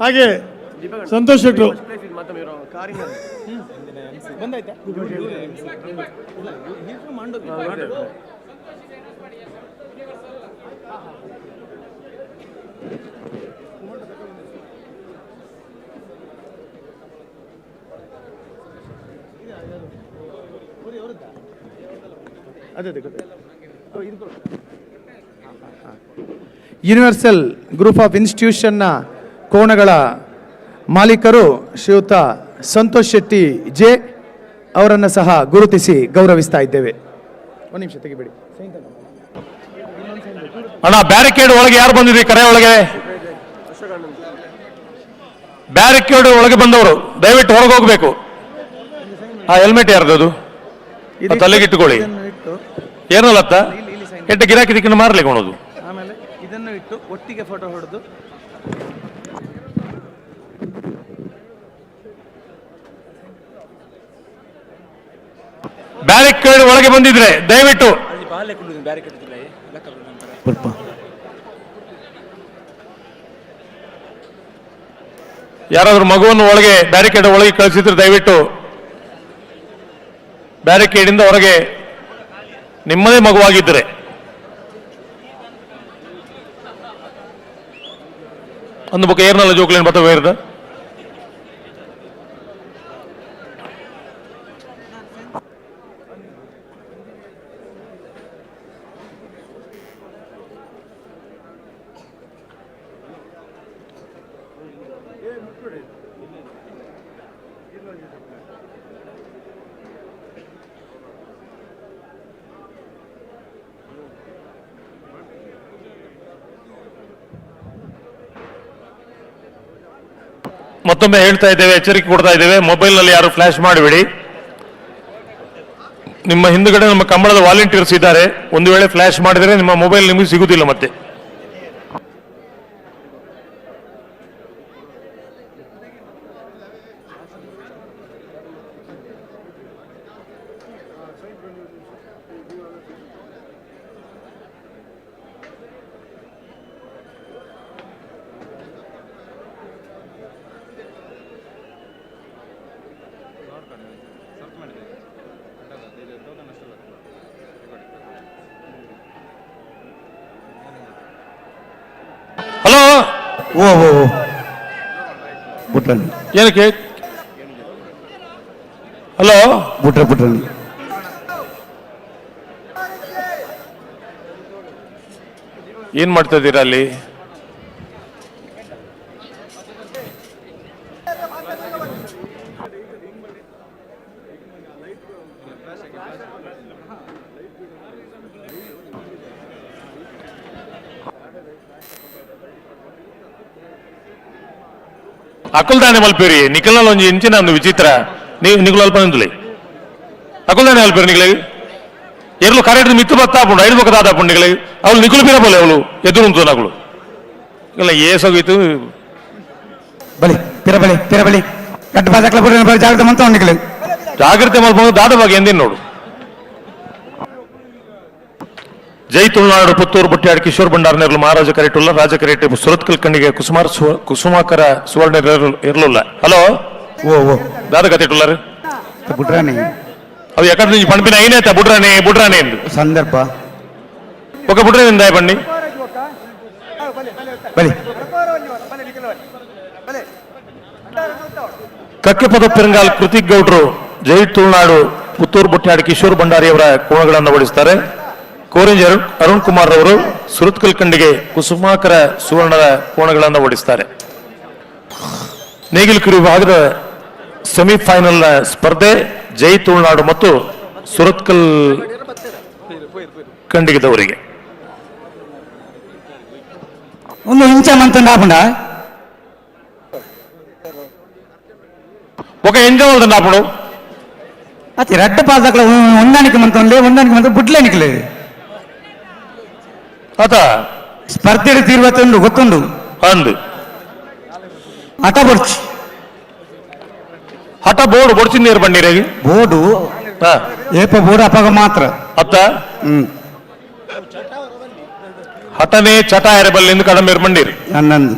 ಹಾಗೆ ಸಂತೋಷ್ ಶೆಟ್ರು. ಯೂನಿವರ್ಸಲ್ ಗ್ರೂಪ್ ಆಫ್ ಇನ್ಸ್ಟಿಟ್ಯೂಷನ್ನ ಕೋಣಗಳ ಮಾಲೀಕರು ಶ್ರೀಯುತ ಸಂತೋಷ್ ಶೆಟ್ಟಿ ಜೆ ಅವರನ್ನು ಸಹ ಗುರುತಿಸಿ ಗೌರವಿಸ್ತಾ ಇದ್ದೇವೆ. ಒಂದು ನಿಮಿಷ ತೆಗಿಬೇಡಿ. ಅಣ್ಣ ಬ್ಯಾರಿಕೇಡ್ ಒಳಗೆ ಯಾರು ಬಂದಿದ್ರಿ? ಕರೆ ಒಳಗೆ ಬ್ಯಾರಿಕೇಡ್ ಒಳಗೆ ಬಂದವರು ದಯವಿಟ್ಟು ಹೊರಗೆ ಹೋಗ್ಬೇಕು. ಆ ಹೆಲ್ಮೆಟ್ ಯಾರ್ದು? ತಲೆಗಿಟ್ಟುಕೊಳ್ಳಿ. ಏನಲ್ಲತ್ತ ಕೆಟ್ಟ ಗಿರಾಕಿ ದಿಕ್ಕನ್ನು ಮಾರ್ಲಿಕ್ಕೆ ಕೊಡೋದು. ಆಮೇಲೆ ಇದನ್ನು ಇಟ್ಟು ಒಟ್ಟಿಗೆ ಫೋಟೋ ಹೊಡೆದು ಬ್ಯಾರಿಕೇಡ್ ಒಳಗೆ ಬಂದಿದ್ರೆ ದಯವಿಟ್ಟು ಯಾರಾದ್ರೂ ಮಗುವನ್ನು ಒಳಗೆ ಬ್ಯಾರಿಕೇಡ್ ಒಳಗೆ ಕಳಿಸಿದ್ರೆ ದಯವಿಟ್ಟು ಬ್ಯಾರಿಕೇಡ್ ಇಂದ ಹೊರಗೆ ನಿಮ್ಮದೇ ಮಗುವಾಗಿದ್ದರೆ ಒಂದು ಬುಕ್ ಏರ್ನಲ್ಲ ಜೋಕ್ಲೇನ್ ಬತ್ತ ಬೇರ್ದ ಮತ್ತೊಮ್ಮೆ ಹೇಳ್ತಾ ಇದ್ದೇವೆ, ಎಚ್ಚರಿಕೆ ಕೊಡ್ತಾ ಇದ್ದೇವೆ, ಮೊಬೈಲ್ ನಲ್ಲಿ ಯಾರು ಫ್ಲಾಶ್ ಮಾಡಿಬಿಡಿ. ನಿಮ್ಮ ಹಿಂದುಗಡೆ ನಮ್ಮ ಕಂಬಳದ ವಾಲಂಟಿಯರ್ಸ್ ಇದ್ದಾರೆ. ಒಂದು ವೇಳೆ ಫ್ಲಾಶ್ ಮಾಡಿದರೆ ನಿಮ್ಮ ಮೊಬೈಲ್ ನಿಮಗೆ ಸಿಗುವುದಿಲ್ಲ ಮತ್ತೆ. ಹಲೋ, ಓ ಬುಟ್ರಲ್ಲಿ ಏನಕ್ಕೆ? ಹಲೋ, ಬುಟ್ರಲ್ಲಿ ಏನ್ ಮಾಡ್ತಾ ಇದ್ದೀರಾ ಅಲ್ಲಿ? ಅಕಲ್ದಾನೆ ಮಲ್ಪೇರಿ ನಿಖಲ್ನಲ್ಲಿ ಒಂಜಿ ಇಂಚಿನ ಒಂದು ವಿಚಿತ್ರ ನಿಖಲ್ ಅಲ್ಪ ನಿಂದಲಿ ಅಕಲ್ದಾನೆ ಮಲ್ಪೇರಿ ನಿಖಲಿಗೆ ಎರ್ಲು ಕರೆಕ್ಟ್ ಮಿತ್ತು ಬತ್ತಾಪುಂಡು ಐದು ಪಕ್ಕ ದಾದಾಪುಂಡು ನಿಖಲಿಗೆ ಅವಳು ನಿಖಲು ಬೀರಬಲ್ಲ ಅವಳು ಎದುರು ಉಂಟು ನಕಲು ಇಲ್ಲ ಏಸೋಗಿತ್ತು ಬಲಿ ಪಿರಬಲಿ ಗಡ್ಡ ಬಾಜಾಕ್ಲ ಜಾಗ್ರತೆ ಮಂತ ನಿಖಲಿ ಜಾಗ್ರತೆ ಮಲ್ಪಂದು ದಾದ ಬಗ್ಗೆ ಎಂದಿನ ನೋಡು. ಜೈ ತುಳುನಾಡು ಪುತ್ತೂರು ಬುಟ್ಟ್ಯಾಡ್ ಕಿಶೋರ್ ಭಂಡಾರನೇರ್ಲು ಮಹಾರಾಜ ಕರೆಟುಲ್ಲ ರಾಜ ಕರೆಟ್ ಸುರತ್ಕಲ್ ಕಣ್ಣಿಗೆ ಕುಸುಮಾಕರ ಸುವರ್ಣ ಇರ್ಲಿಲ್ಲ. ಹಲೋ, ಓ ದಾದ ಕತೆಟುಲ್ಲಾರು ಬುಡ್ರಾನಿ ಅವು ಎಕಡೆ నుంచి పంపిన అయినేత బుడ్రానే సందర్భ ఒక బుడ్రాని దాయ పండి ಬಲಿ ಕಕ್ಕೆಪದ ಪೆರಂಗಾಲ್ ಕೃತಿಕ್ ಗೌಡ್ರು ಜೈ ತುಳುನಾಡು ಪುತ್ತೂರು ಬುಟ್ಟ್ಯಾಡ್ ಕಿಶೋರ್ ಭಂಡಾರಿಯವರ ಕೋಣಗಳನ್ನು ಓಡಿಸ್ತಾರೆ. ಕೋರಿಂಜ್ ಅರುಣ್ ಕುಮಾರ್ ಅವರು ಸುರತ್ಕಲ್ ಕಂಡಿಗೆ ಕುಸುಮಾಕರ ಸುವರ್ಣದ ಕೋಣಗಳನ್ನು ಓಡಿಸ್ತಾರೆ. ನೇಗಿಲುಕಿರು ವಿಭಾಗದ ಸೆಮಿಫೈನಲ್ ಸ್ಪರ್ಧೆ ಜೈ ತುಳುನಾಡು ಮತ್ತು ಸುರತ್ಕಲ್ ಕಂಡಿಗೆದವರಿಗೆ ಒಂದು ಇಂಚ ಮಂತಂಡ ఒక ఎంజాయ్ నాపుడు అది రెడ్డ పాదకులు ఉందానికి మంత బుడ్లేనికి లేదు అత ಸ್ಪರ್ಧೆಡು ತೀರ್ವತ್ತುಂಡು ಗೊತ್ತುಂಡು ಅಂದು ಹಠ ಬೊಡ್ಚಿ ಹಠ ಬೋರ್ಡು ಬೊಡ್ಚಿಂದ ನೀರು ಬಂದಿರೇಗಿ ಬೋರ್ಡು ಏಪ ಬೋರ್ಡು ಅಪಗ ಮಾತ್ರ ಅತ್ತ ಹಠನೇ ಚಟ ಎರೆಬಲ್ಲಿಂದ ಕಡಂಬೇರು ಬಂದಿರಿ ನನ್ನಂದು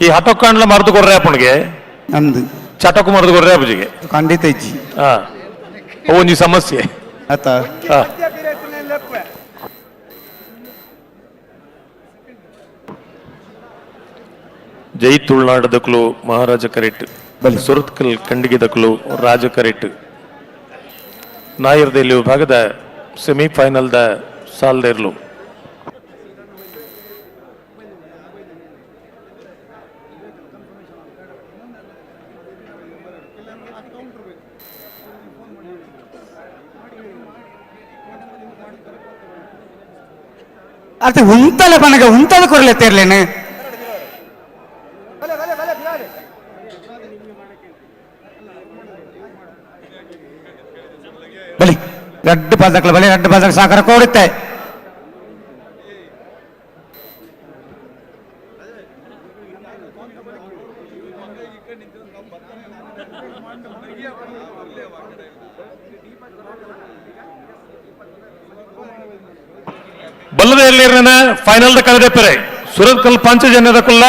ಈ ಹಟೊಕ್ಕಂಡ್ಲ ಮರೆದು ಕೊಡ್ರೆ ಅಪ್ಪನಿಗೆ ನಮ್ದು ಚಟಕು ಮರೆದು ಕೊಡ್ರೆ ಅಪ್ಪಜಿಗೆ ಖಂಡಿತ ಇಜ್ಜಿ ಹಾ ಒಂಜಿ ಸಮಸ್ಯೆ ಆತ ಹಾ ಜೈ ತುಳುನಾಡು ದಕ್ಲು ಮಹಾರಾಜ ಕರೆಟ್ ಬಲಿ ಸುರತ್ಕಲ್ ಕಂಡಿಗೆ ದಕ್ಲು ರಾಜ ಕರೆಟ್ ನಾಯರ್ದಲ್ಲಿ ವಿಭಾಗದ ಸೆಮಿಫೈನಲ್ದ ಸಾಲ್ದೇರ್ಲು ಅರ್ಥ ಉಂತಲ ಪನಗ ಉಂತಲ ಕೊರಲೆತ್ತೇರ್ಲೇನೆ ಬಲಿ ರಡ್ಡು ಪಾದಕ್ಲ ಬಲಿ ರಡ್ಡು ಪಾದಕ ಸಾಕರ ಕೊಡುತ್ತೆ ಬಲ್ಲದ ಫೈನಲ್ ಕಳೆದೆಪ್ಪರೆ ಸುರತ್ಕಲ್ ಪಂಚಜನ್ಯದಕ್ಕುಲ್ಲ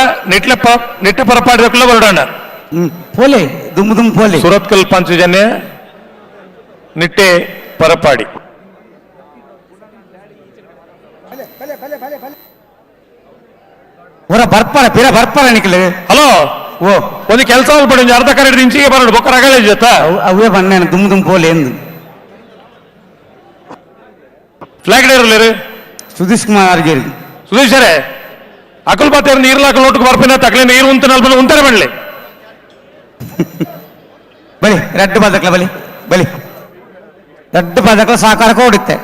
ನಿಟ್ಟ ಪರಪಾಡಿದಕ್ಕುಲ್ಲ ಬರಡಣ್ಣ ಪೋಲೆ ದುಮ್ ದುಮ್ ಪೋಲೆ ಸುರತ್ಕಲ್ ಪಂಚಜನ್ಯ ನಿಟ್ಟೆ ಪರಪಾಡಿ ಹೊರ ಬರ್ಪಾರ ಪಿರ ಬರ್ಪಾರ ನಿಕ್ಲೆ ಹಲೋ ಓ ಒಂದು ಕೆಲಸ ಪಡಿ ಅರ್ಧ ಕರೆಕ್ಟ್ ಇಂಚಿಗೆ ಬರೋಡು ಬೊಕ್ಕ ರಗಳೆ ಜೊತೆ ಅವೇ ಬನ್ನೇನು ದುಮ್ ದುಮ್ ಪೋಲೆ ಎಂದು ಫ್ಲಾಗ್ ಡೇರ್ ಸುಧೀಶ್ ಕುಮಾರ್ ಅರ್ಗೇರಿ ಸುಧೀಶ್ ಸರೇ ಅಕಲ್ ಬಾತೇರು ನೀರ್ಲಾಕ ಲೋಟಕ್ಕೆ ಬರ್ಪಿನ ತಕ್ಲೆ ನೀರು ಉಂತ ನಲ್ಬನ ಉಂತಾರೆ ಬಣ್ಲಿ ಬಲಿ ರಡ್ಡು ಪಾದಕ್ಲ ಬಲಿ ಬಲಿ ರಡ್ಡು ಪಾದಕ್ಲ ಸಾಕಾರ ಕೊಡುತ್ತೆ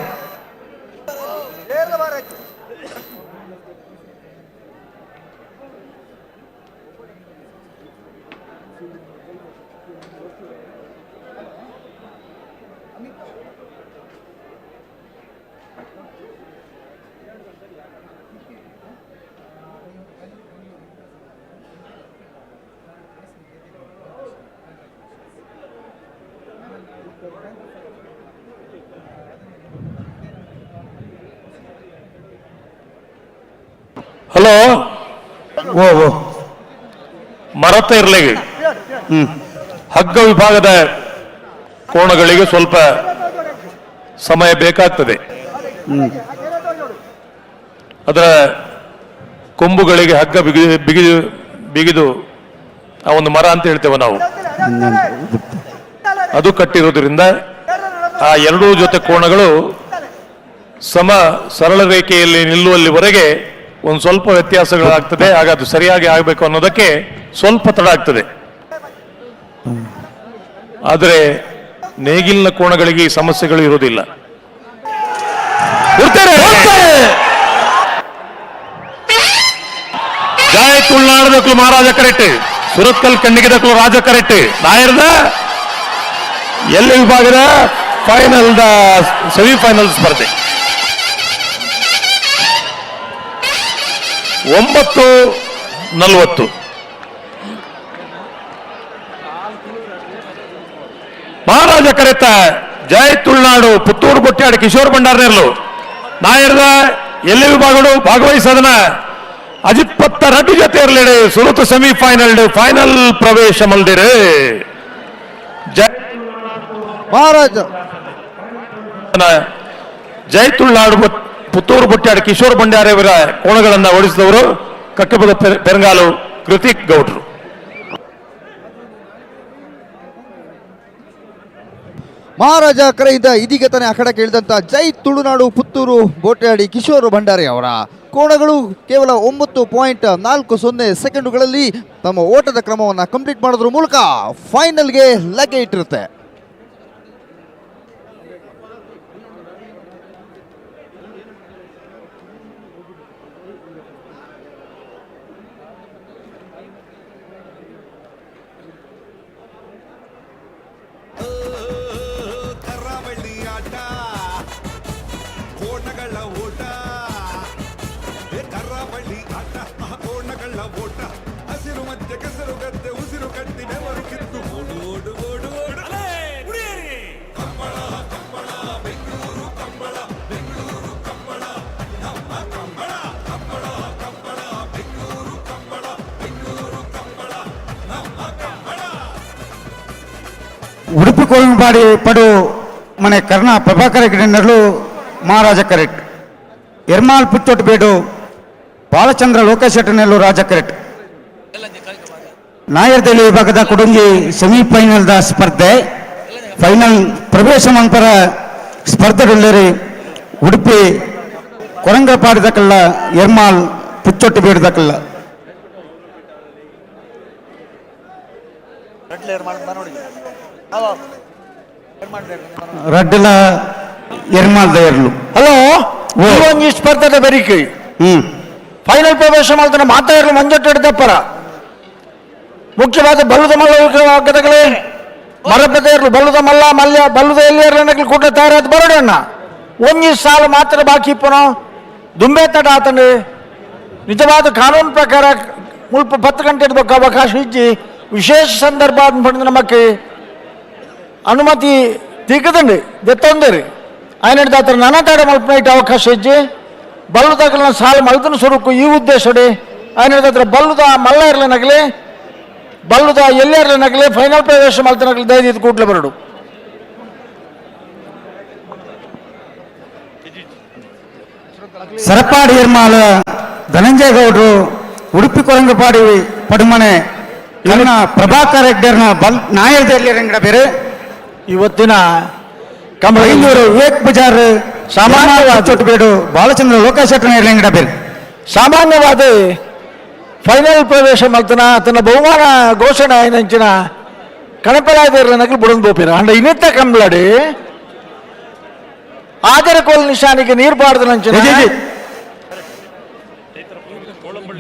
ಹಲೋ ಓ ಓ ಮರತ ಇರ್ಲಿಗೆ ಹಗ್ಗ ವಿಭಾಗದ ಕೋಣಗಳಿಗೆ ಸ್ವಲ್ಪ ಸಮಯ ಬೇಕಾಗ್ತದೆ ಅದರ ಕೊಂಬುಗಳಿಗೆ ಹಗ್ಗ ಬಿಗಿದು ಆ ಒಂದು ಮರ ಅಂತ ಹೇಳ್ತೇವೆ ನಾವು ಅದು ಕಟ್ಟಿರೋದ್ರಿಂದ ಆ ಎರಡೂ ಜೊತೆ ಕೋಣಗಳು ಸರಳ ರೇಖೆಯಲ್ಲಿ ನಿಲ್ಲುವಲ್ಲಿವರೆಗೆ ಒಂದು ಸ್ವಲ್ಪ ವ್ಯತ್ಯಾಸಗಳಾಗ್ತದೆ ಆಗ ಅದು ಸರಿಯಾಗಿ ಆಗಬೇಕು ಅನ್ನೋದಕ್ಕೆ ಸ್ವಲ್ಪ ತಡ ಆಗ್ತದೆ. ಆದರೆ ನೇಗಿಲಿನ ಕೋಣಗಳಿಗೆ ಈ ಸಮಸ್ಯೆಗಳು ಇರುವುದಿಲ್ಲ. ಜಯ ತುಳುನಾಡು ಮಹಾರಾಜ ಕರೆಕ್ಟ್, ಸುರತ್ಕಲ್ ಕಂಡಿಗೆ ರಾಜ ಕರೆಕ್ಟ್, ನಾಯರ್ದ ಎಲ್ಲಿ ವಿಭಾಗದ ಫೈನಲ್ದ ಸೆಮಿಫೈನಲ್ ಸ್ಪರ್ಧೆ 9:40 ಮಹಾರಾಜ ಕರೆತ ಜಯ ತುಳುನಾಡು ಪುತ್ತೂರು ಬೊಟ್ಟಾಡಿ ಕಿಶೋರ್ ಭಂಡಾರನೇರ್ಲು ನಾಯರ್ದ ಎಲ್ಲಿ ವಿಭಾಗಗಳು ಭಾಗವಹಿಸದನ ಅಜಿತ್ ಪತ್ತ ರಡ್ಡು ಜೊತೆ ಇರಲಿಡೆ ಸುರತ ಸೆಮಿಫೈನಲ್ ಫೈನಲ್ ಪ್ರವೇಶ ಮಲ್ದಿರೆ ಮಹಾರಾಜ ಜಯ ತುಳುನಾಡು ಪುತ್ತೂರು ಬೊಟ್ಟಾಡಿ ಕಿಶೋರ್ ಭಂಡಾರಿಯವರ ಕೋಣಗಳನ್ನು ಓಡಿಸಿದವರು ಕಕ್ಕಬದ ಪೆರಂಗಾಲು ಕೃತಿಕ್ ಗೌಡ್ರು. ಮಹಾರಾಜ ಕರೆಯಿಂದ ಇದೀಗ ತಾನೇ ಅಖಾಡಕ್ಕೆ ಇಳಿದಂತ ಜೈ ತುಳುನಾಡು ಪುತ್ತೂರು ಬೋಟ್ಯಾಡಿ ಕಿಶೋರ್ ಭಂಡಾರಿ ಅವರ ಕೋಣಗಳು ಕೇವಲ 9.40 ಸೆಕೆಂಡುಗಳಲ್ಲಿ ತಮ್ಮ ಓಟದ ಕ್ರಮವನ್ನು ಕಂಪ್ಲೀಟ್ ಮಾಡೋದ್ರ ಮೂಲಕ ಫೈನಲ್ಗೆ ಲಗ್ಗೆ ಇಟ್ಟಿರುತ್ತೆ. ಕರಾವಳಿ ಆಟ ಕೋಣಗಳ ಓಟ, ಕರಾವಳಿ ಆಟ ಕೋಣಗಳ ಓಟ, ಹಸಿರು ಮಧ್ಯೆ ಕೆಸರು ಗದ್ದೆ ಉಸಿರು ಕಟ್ಟಿ ಬೆವರು ಕಿತ್ತು ಓಡು ಓಡು ಓಡು ಓಡು ಕಂಬಳ ಕಂಬಳ ಬೆಂಗಳೂರು ಕಂಬಳ ಬೆಂಗಳೂರು ಕಂಬಳ ನಮ್ಮ ಕಂಬಳ ಕಂಬಳ ಕಂಬಳ ಬೆಂಗಳೂರು ಕಂಬಳ ಬೆಂಗಳೂರು ಉಡುಪಿ ಕೋಲಂಪಾಡಿ ಪಡು ಮನೆ ಕರ್ಣ ಪ್ರಭಾಕರ ಗಿಡನರ್ಲು ಮಹಾರಾಜ ಕರೆಟ್ ಎರ್ಮಾಲ್ ಪುಚ್ಚೊಟ್ಟು ಬೇಡು ಬಾಲಚಂದ್ರ ಲೋಕೇಶ್ ಶೆಟ್ಟನೆಲ್ಲು ರಾಜ ಕರೆಟ್ ನಾಯರ್ದಳ್ಳಿ ವಿಭಾಗದ ಕೊಡುಂಗಿ ಸೆಮಿಫೈನಲ್ದ ಸ್ಪರ್ಧೆ ಫೈನಲ್ ಪ್ರವೇಶ ಮಂಪರ ಸ್ಪರ್ಧೆಗಳಲ್ಲಿ ಉಡುಪಿ ಕೊರಂಗಪಾಡಿದಕಲ್ಲ ಎರ್ಮಾಲ್ ಪುಚ್ಚೊಟ್ಟು ಬೇಡದಕಲ್ಲ ರಡ್ಡಲ ಎರ್ಮಾಲ್ ದಯರ್ಲು ಹಲೋ ಈ ಸ್ಪರ್ಧೆದ ಬೆರಿಕೆ ಫೈನಲ್ ಪ್ರವೇಶ ಮಾಡ್ತಾನೆ ಮಾತಾಡಲು ಮಂಜಟ್ಟು ಹಿಡಿದಪ್ಪರ ಮುಖ್ಯವಾದ ಬಲ್ಲುದ ಮಲ್ಲಗಳೇ ಮರಬೆದೇರ್ಲು ಬಲ್ಲುದ ಮಲ್ಯ ಬಲ್ಲುದ ಎಲ್ಲಿಯರ್ಲನಗಳು ಕೂಡ ತಯಾರಾದ ಬರೋಡಣ್ಣ ಒಂಜಿ ಸಾಲು ಮಾತ್ರ ಬಾಕಿ ಇಪ್ಪನೋ ದುಂಬೆ ತಡ ಆತಂಡು ನಿಜವಾದ ಕಾನೂನು ಪ್ರಕಾರ ಮುಲ್ಪ 10 ಗಂಟೆ ಇಡ್ಬೇಕು ಅವಕಾಶ ಇಜ್ಜಿ ವಿಶೇಷ ಸಂದರ್ಭ ಪಡೆದು ನಮಕ್ಕೆ ಅನುಮತಿ ತಿಕ್ಕದಂಡು ದೆತ್ತೊಂದೇರಿ ఆయన దాతర నానా తేడ మల్పనైట్ అవకాశం ఇచ్చి బల్లు తగిలిన సాలు మల్తున్న ಸ್ವರೂಪು ಈ ಉದ್ದೇಶಡೆ ఆయన దాతర బల్లుದ మల్లైర్ల నగలే బల్లుದ ఎల్లేర్ల నగలే ఫైనల్ ప్రవేశ మల్త నగలు దయచేసి కూట్ల బరడు ಸರಪಾಡಿ ಎರ್ಮಾಲ ಧನಂಜಯ ಗೌಡ್ರು ಉಡುಪಿ ಕೊರಂಗಪಾಡಿ ಪಡುಮನೆ ಕರ್ಣ ಪ್ರಭಾಕರ್ ಹೆಗ್ಡೆರ್ನ ನಾಯರ್ದಲ್ಲಿ ರಂಗಡ ಬೇರೆ ಇವತ್ತಿನ ಬೆಂಗಳೂರು ವಿವೇಕ್ ಬಜಾರ್ ಸಾಮಾನ್ಯವಾದ ಚೋಟಬೇಡು ಬಾಲಚಂದ್ರ ಲೋಕೇಶ್ ಶೆಟ್ಟನೆಲ್ಲು ಬೇರೆ ಸಾಮಾನ್ಯವಾದ ಫೈನಲ್ ಪ್ರವೇಶ ಮಲ್ತನ ತನ್ನ ಬಹುಮಾನ ಘೋಷಣೆ అయినంచిన ಕಣಪಲಾದೇರ್ಲ ನಗಲು ಬುಡನ್ ಬೋಪಿರ ಅಂಡ ಇನ್ನಿತ್ತ ಕಂಬ್ಲಡಿ ಆದರಕೋಲ್ ನಿಶಾನಿಗೆ ನೀರು ಪಾಡ್ದ ನಂಚಿನ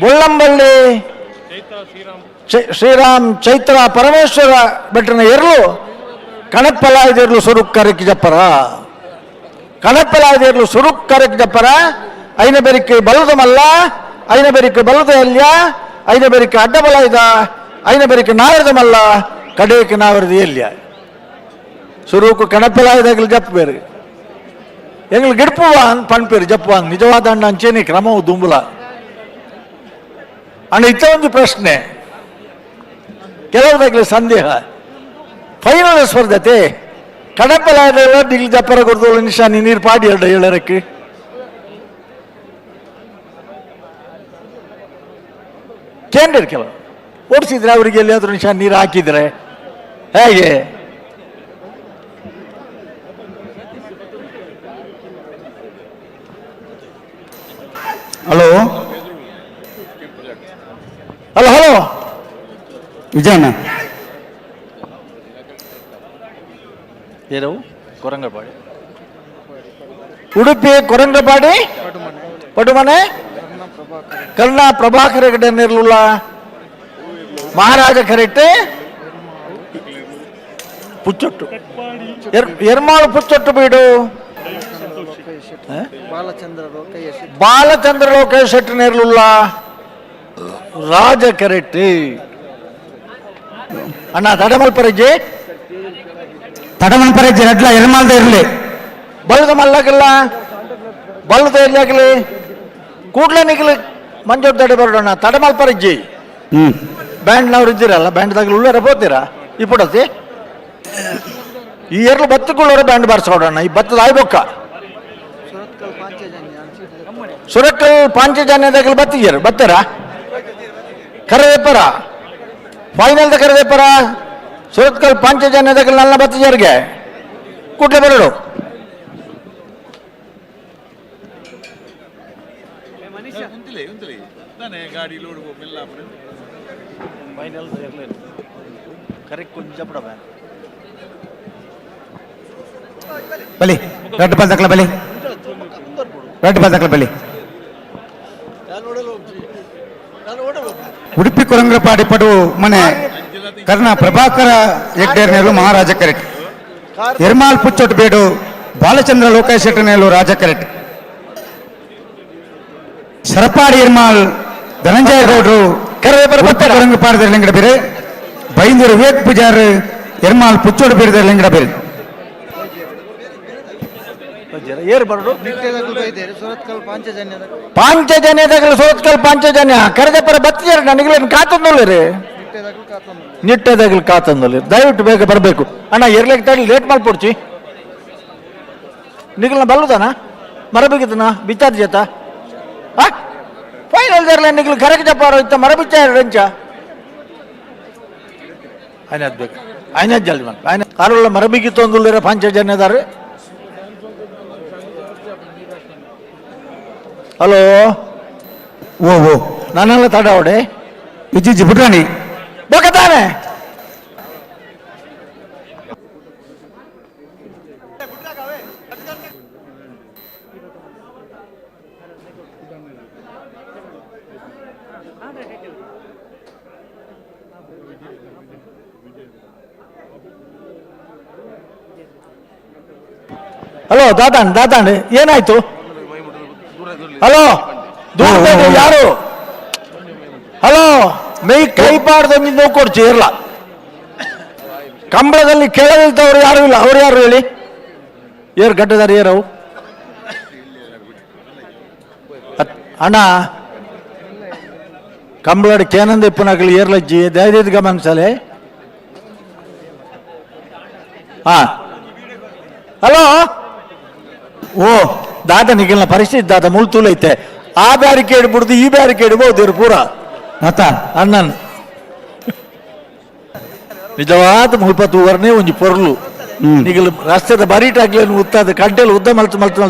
ಬೊಳ್ಳಂಬಳ್ಳಿ ಶ್ರೀರಾಮ್ ಚೈತ್ರ ಪರಮೇಶ್ವರ ಬೆಟ್ಟನ ಎರಲು ಕಣಪ್ಪಲಾಯ್ದೇರ್ಲು ಸುರುಕ್ ಕರೆಕ್ ಜಪ್ಪರ ಕಣಪ್ಪಲಾಯ್ದೇರ್ಲು ಸುರುಕ್ ಕರೆಕ್ ಜಪ್ಪರ ಐನ ಬೆರಿಕೆ ಬಲ್ಲದ ಮಲ್ಲ ಐನ ಬೆರಿಕೆ ಬಲ್ಲದ ಎಲ್ಯ ಐನ ಬೆರಿಕೆ ಅಡ್ಡಬಲಾಯ್ದ ಐನ ಬೆರಿಕೆ ನಾವರದ ಮಲ್ಲ ಕಡೆಯಕ್ಕೆ ನಾವರದ ಎಲ್ಯ ಸುರುಕು ಕಣಪ್ಪಲಾಯ್ದಾಗಲು ಜಪ್ಪ ಬೇರೆ ಎಂಗ್ಳು ಗಿಡ್ಪುವಾನ್ ಪಣ್ಪೇರು ಜಪ್ವಾನ್ ನಿಜವಾದ ಅಣ್ಣ ಅಂಚೇನೆ ಕ್ರಮವು ದುಂಬುಲ ಅಣ್ಣ ಇತ್ತ ಒಂದು ಪ್ರಶ್ನೆ ಕೆಲವದಾಗಲಿ ಸಂದೇಹ ಫೈನಲ್ ಸ್ಪರ್ಧತೆ ಕಡಪಲಾದ ಡಿಗ್ಲಿ ಜಪ್ಪರ ಕೊಡ್ದೋಳು ನಿಶಾನಿ ನೀರು ಪಾಡಿ ಎರಡ ಏಳರಕ್ಕೆ ಕೇಂದ್ರ ಕೆಲವು ಓಡಿಸಿದ್ರೆ ಅವರಿಗೆ ಎಲ್ಲಿಯಾದ್ರೂ ನಿಶಾನಿ ನೀರು ಹಾಕಿದ್ರೆ ಹೇಗೆ ಹಲೋ ಹಲೋ ಹಲೋ ವಿಜಯಣ್ಣ ಏನು ಕೊರಂಗಪಾಡಿ ಉಡುಪಿ ಕೊರಂಗಪಾಡಿ ಪಡುಮನೆ ಕರ್ಣ ಪ್ರಭಾಕರ ಗಡ್ಡೆ ನಿರ್ಲುಲ್ಲ ಮಹಾರಾಜ ಕರೆಕ್ಟ್ ಪುಚ್ಚೊಟ್ಟು ಎರ್ಮಾಳು ಪುಚ್ಚೊಟ್ಟು ಬೀಡು ಬಾಲಚಂದ್ರ ಲೋಕೇಶ್ ಶೆಟ್ಟಿ ನಿರ್ಲುಲ್ಲ ರಾಜ ಕರೆಕ್ಟ್ ಅಣ್ಣ ತಡಮಲ್ಪರಜ್ಜಿ ತಡಮನ್ಪರಜ್ಜಿ ರಡ್ಲ ಎರ್ಮಾಲ್ದ ಇರಲಿ ಬಲ್ಲದ ಮಲ್ಲಗಲ್ಲ ಬಲ್ಲದ ಎಲ್ಲಿಯಾಗಲಿ ಕೂಡ್ಲೆ ನಿಗಲಿ ಮಂಜೋಟ್ ತಡೆ ಬರೋಣ ತಡಮಲ್ಪರಜ್ಜಿ ಬ್ಯಾಂಡ್ನವ್ರು ಇದ್ದೀರಲ್ಲ ಬ್ಯಾಂಡ್ದಾಗಲಿ ಉಳ್ಳಾರ ಬೋತೀರಾ ಈ ಪುಡತಿ ಈ ಎರಡು ಬತ್ತುಗಳವರ ಬ್ಯಾಂಡ್ ಬಾರಿಸೋಡೋಣ ಈ ಬತ್ತದ ಆಯ್ಬೊಕ್ಕ ಸುರಕ್ಕಲ್ ಪಾಂಚಜನ್ಯದಾಗಲಿ ಬತ್ತಿದ್ದೀರ ಬತ್ತಾರ ಕರೆದೆಪ್ಪರ ಫೈನಲ್ದ ಕರೆದೆಪ್ಪರ ಸುರತ್ಕಲ್ ಪಾಂಚಜನ್ಯದಾಗಲಿ ನನ್ನ ಬತ್ತಿಜಾರಿಗೆ ಕೂಡ್ಲೆ ಬರಡು ಬಲಿ ರೆಡ್ ಬಾಲ್ ತಕ್ಕಲ ಬಲಿ ರೆಡ್ ಬಾಲ್ ತಕ್ಕಲ ಬಲಿ ಉಡುಪಿ ಕೊರಂಗಪಾಡಿ ಪಡು ಮನೆ ಕರ್ಣ ಪ್ರಭಾಕರ ಹೆಗ್ಡೇರ್ನೆಲ್ಲು ಮಹಾರಾಜ ಕರೆಕ್ಟ್ ಎರ್ಮಾಲ್ ಪುಚ್ಚೊಟ್ಟು ಬೇಡು ಬಾಲಚಂದ್ರ ಲೋಕೇಶ್ ಶೆಟ್ಟನೆಲ್ಲು ರಾಜ ಕರೆಕ್ಟ್ ಸರಪಾಡಿ ಎರ್ಮಾಲ್ ಧನಂಜಯ ಗೌಡ್ರು ಕೊರಂಗಪಾಡಿ ಲಿಂಗಡ ಬೇರೆ ಬೈಂದೂರು ವಿವೇಕ್ ಪೂಜಾರ್ ಎರ್ಮಾಲ್ ಪುಚ್ಚೋಡು ಬೇಡದ ಲಿಂಗಡ ಬೇರೆ ಏರು ಬರಡು ಪಾಂಚಜನ್ಯದಾಗಲಿ ಸುರತ್ಕಲ್ ಪಾಂಚಜನ್ಯ ಕರೆದೆಪ್ಪರ ಬತ್ತಿಜಾರ ನನಗೆ ಕಾತಂದೋಳ್ರಿ ನಿಟ್ಟದಾಗಲಿ ಕಾತಂದಲ್ಲಿ ದಯವಿಟ್ಟು ಬೇಗ ಬರಬೇಕು ಅಣ್ಣ ಇರ್ಲಿಕ್ಕೆ ತಡಿ ಲೇಟ್ ಮಾಡ್ಕೊಡ್ಚಿ ನಿಗಲ್ನ ಬಲ್ಲುದಾನ ಮರಬಿಗಿದ್ದನ ಬಿಚ್ಚಾದ ಜತ ಫೈನಲ್ ಇರಲ್ಲ ನಿಗಲ್ ಕರೆಕ್ಟ್ ಜಪ್ಪಾರ ಇತ್ತ ಮರ ಬಿಚ್ಚ ರೆಂಚ ಆಯ್ನದ್ ಬೇಕು ಆಯ್ನದ್ ಜಲ್ದಿ ಮಾಡಿ ಆಯ್ನ ಕಾರುಗಳ ಮರಬಿಗಿತ್ತು ಒಂದುಳ್ಳರ 5 ಜನ ಇದಾರೆ ಹಲೋ ಓ ನಾನೆಲ್ಲ ತಡಾವಡೆ ಇಜ್ಜಿ ಬಿಟ್ರಾಣಿ ಬೇಕಾನೆ ಹಲೋ ದಾದಾಂಡ್ ಏನಾಯ್ತು ಹಲೋ ಯಾರು ಹಲೋ ಮೈ ಕೈ ಪಾಡ್ದು ನೋವು ಕೊಡ್ಚಿ ಇರಲ್ಲ ಕಂಬಳದಲ್ಲಿ ಕೆಳಗಿದ್ದವ್ರು ಯಾರು ಇಲ್ಲ ಅವ್ರು ಯಾರು ಹೇಳಿ ಏರ್ ಗಡ್ಡದಾರ ಏರವು ಅಣ್ಣ ಕಂಬಳದ ಕೇನಂದ ಇಪ್ಪನಾಗಲಿ ಏರ್ಲಜ್ಜಿ ದಯದ ಗಮನಿಸಲೆ ಹಾ ಹಲೋ ಓ ದಾದ ನಿಗಲ್ನ ಪರಿಸ್ಥಿತಿ ದಾದ ಮುಳ್ತೂಲೈತೆ ಆ ಬ್ಯಾರಿಕೇಡ್ ಬಿಡ್ದು ಈ ಬ್ಯಾರಿಕೇಡ್ ಬೋದು ಪೂರ ಆತ ಅಣ್ಣನ್ ನಿಜವಾದ ಮುಲ್ಪತ್ತು ವರ್ಣೆ ಒಂಜಿ ಪೊರ್ಲು ನಿಗಲ್ ರಸ್ತೆದ ಬರೀಟಾಗ್ಲೇನು ಉತ್ತಾದ ಕಂಟೆಲ್ ಉದ್ದ ಮಲ್ತು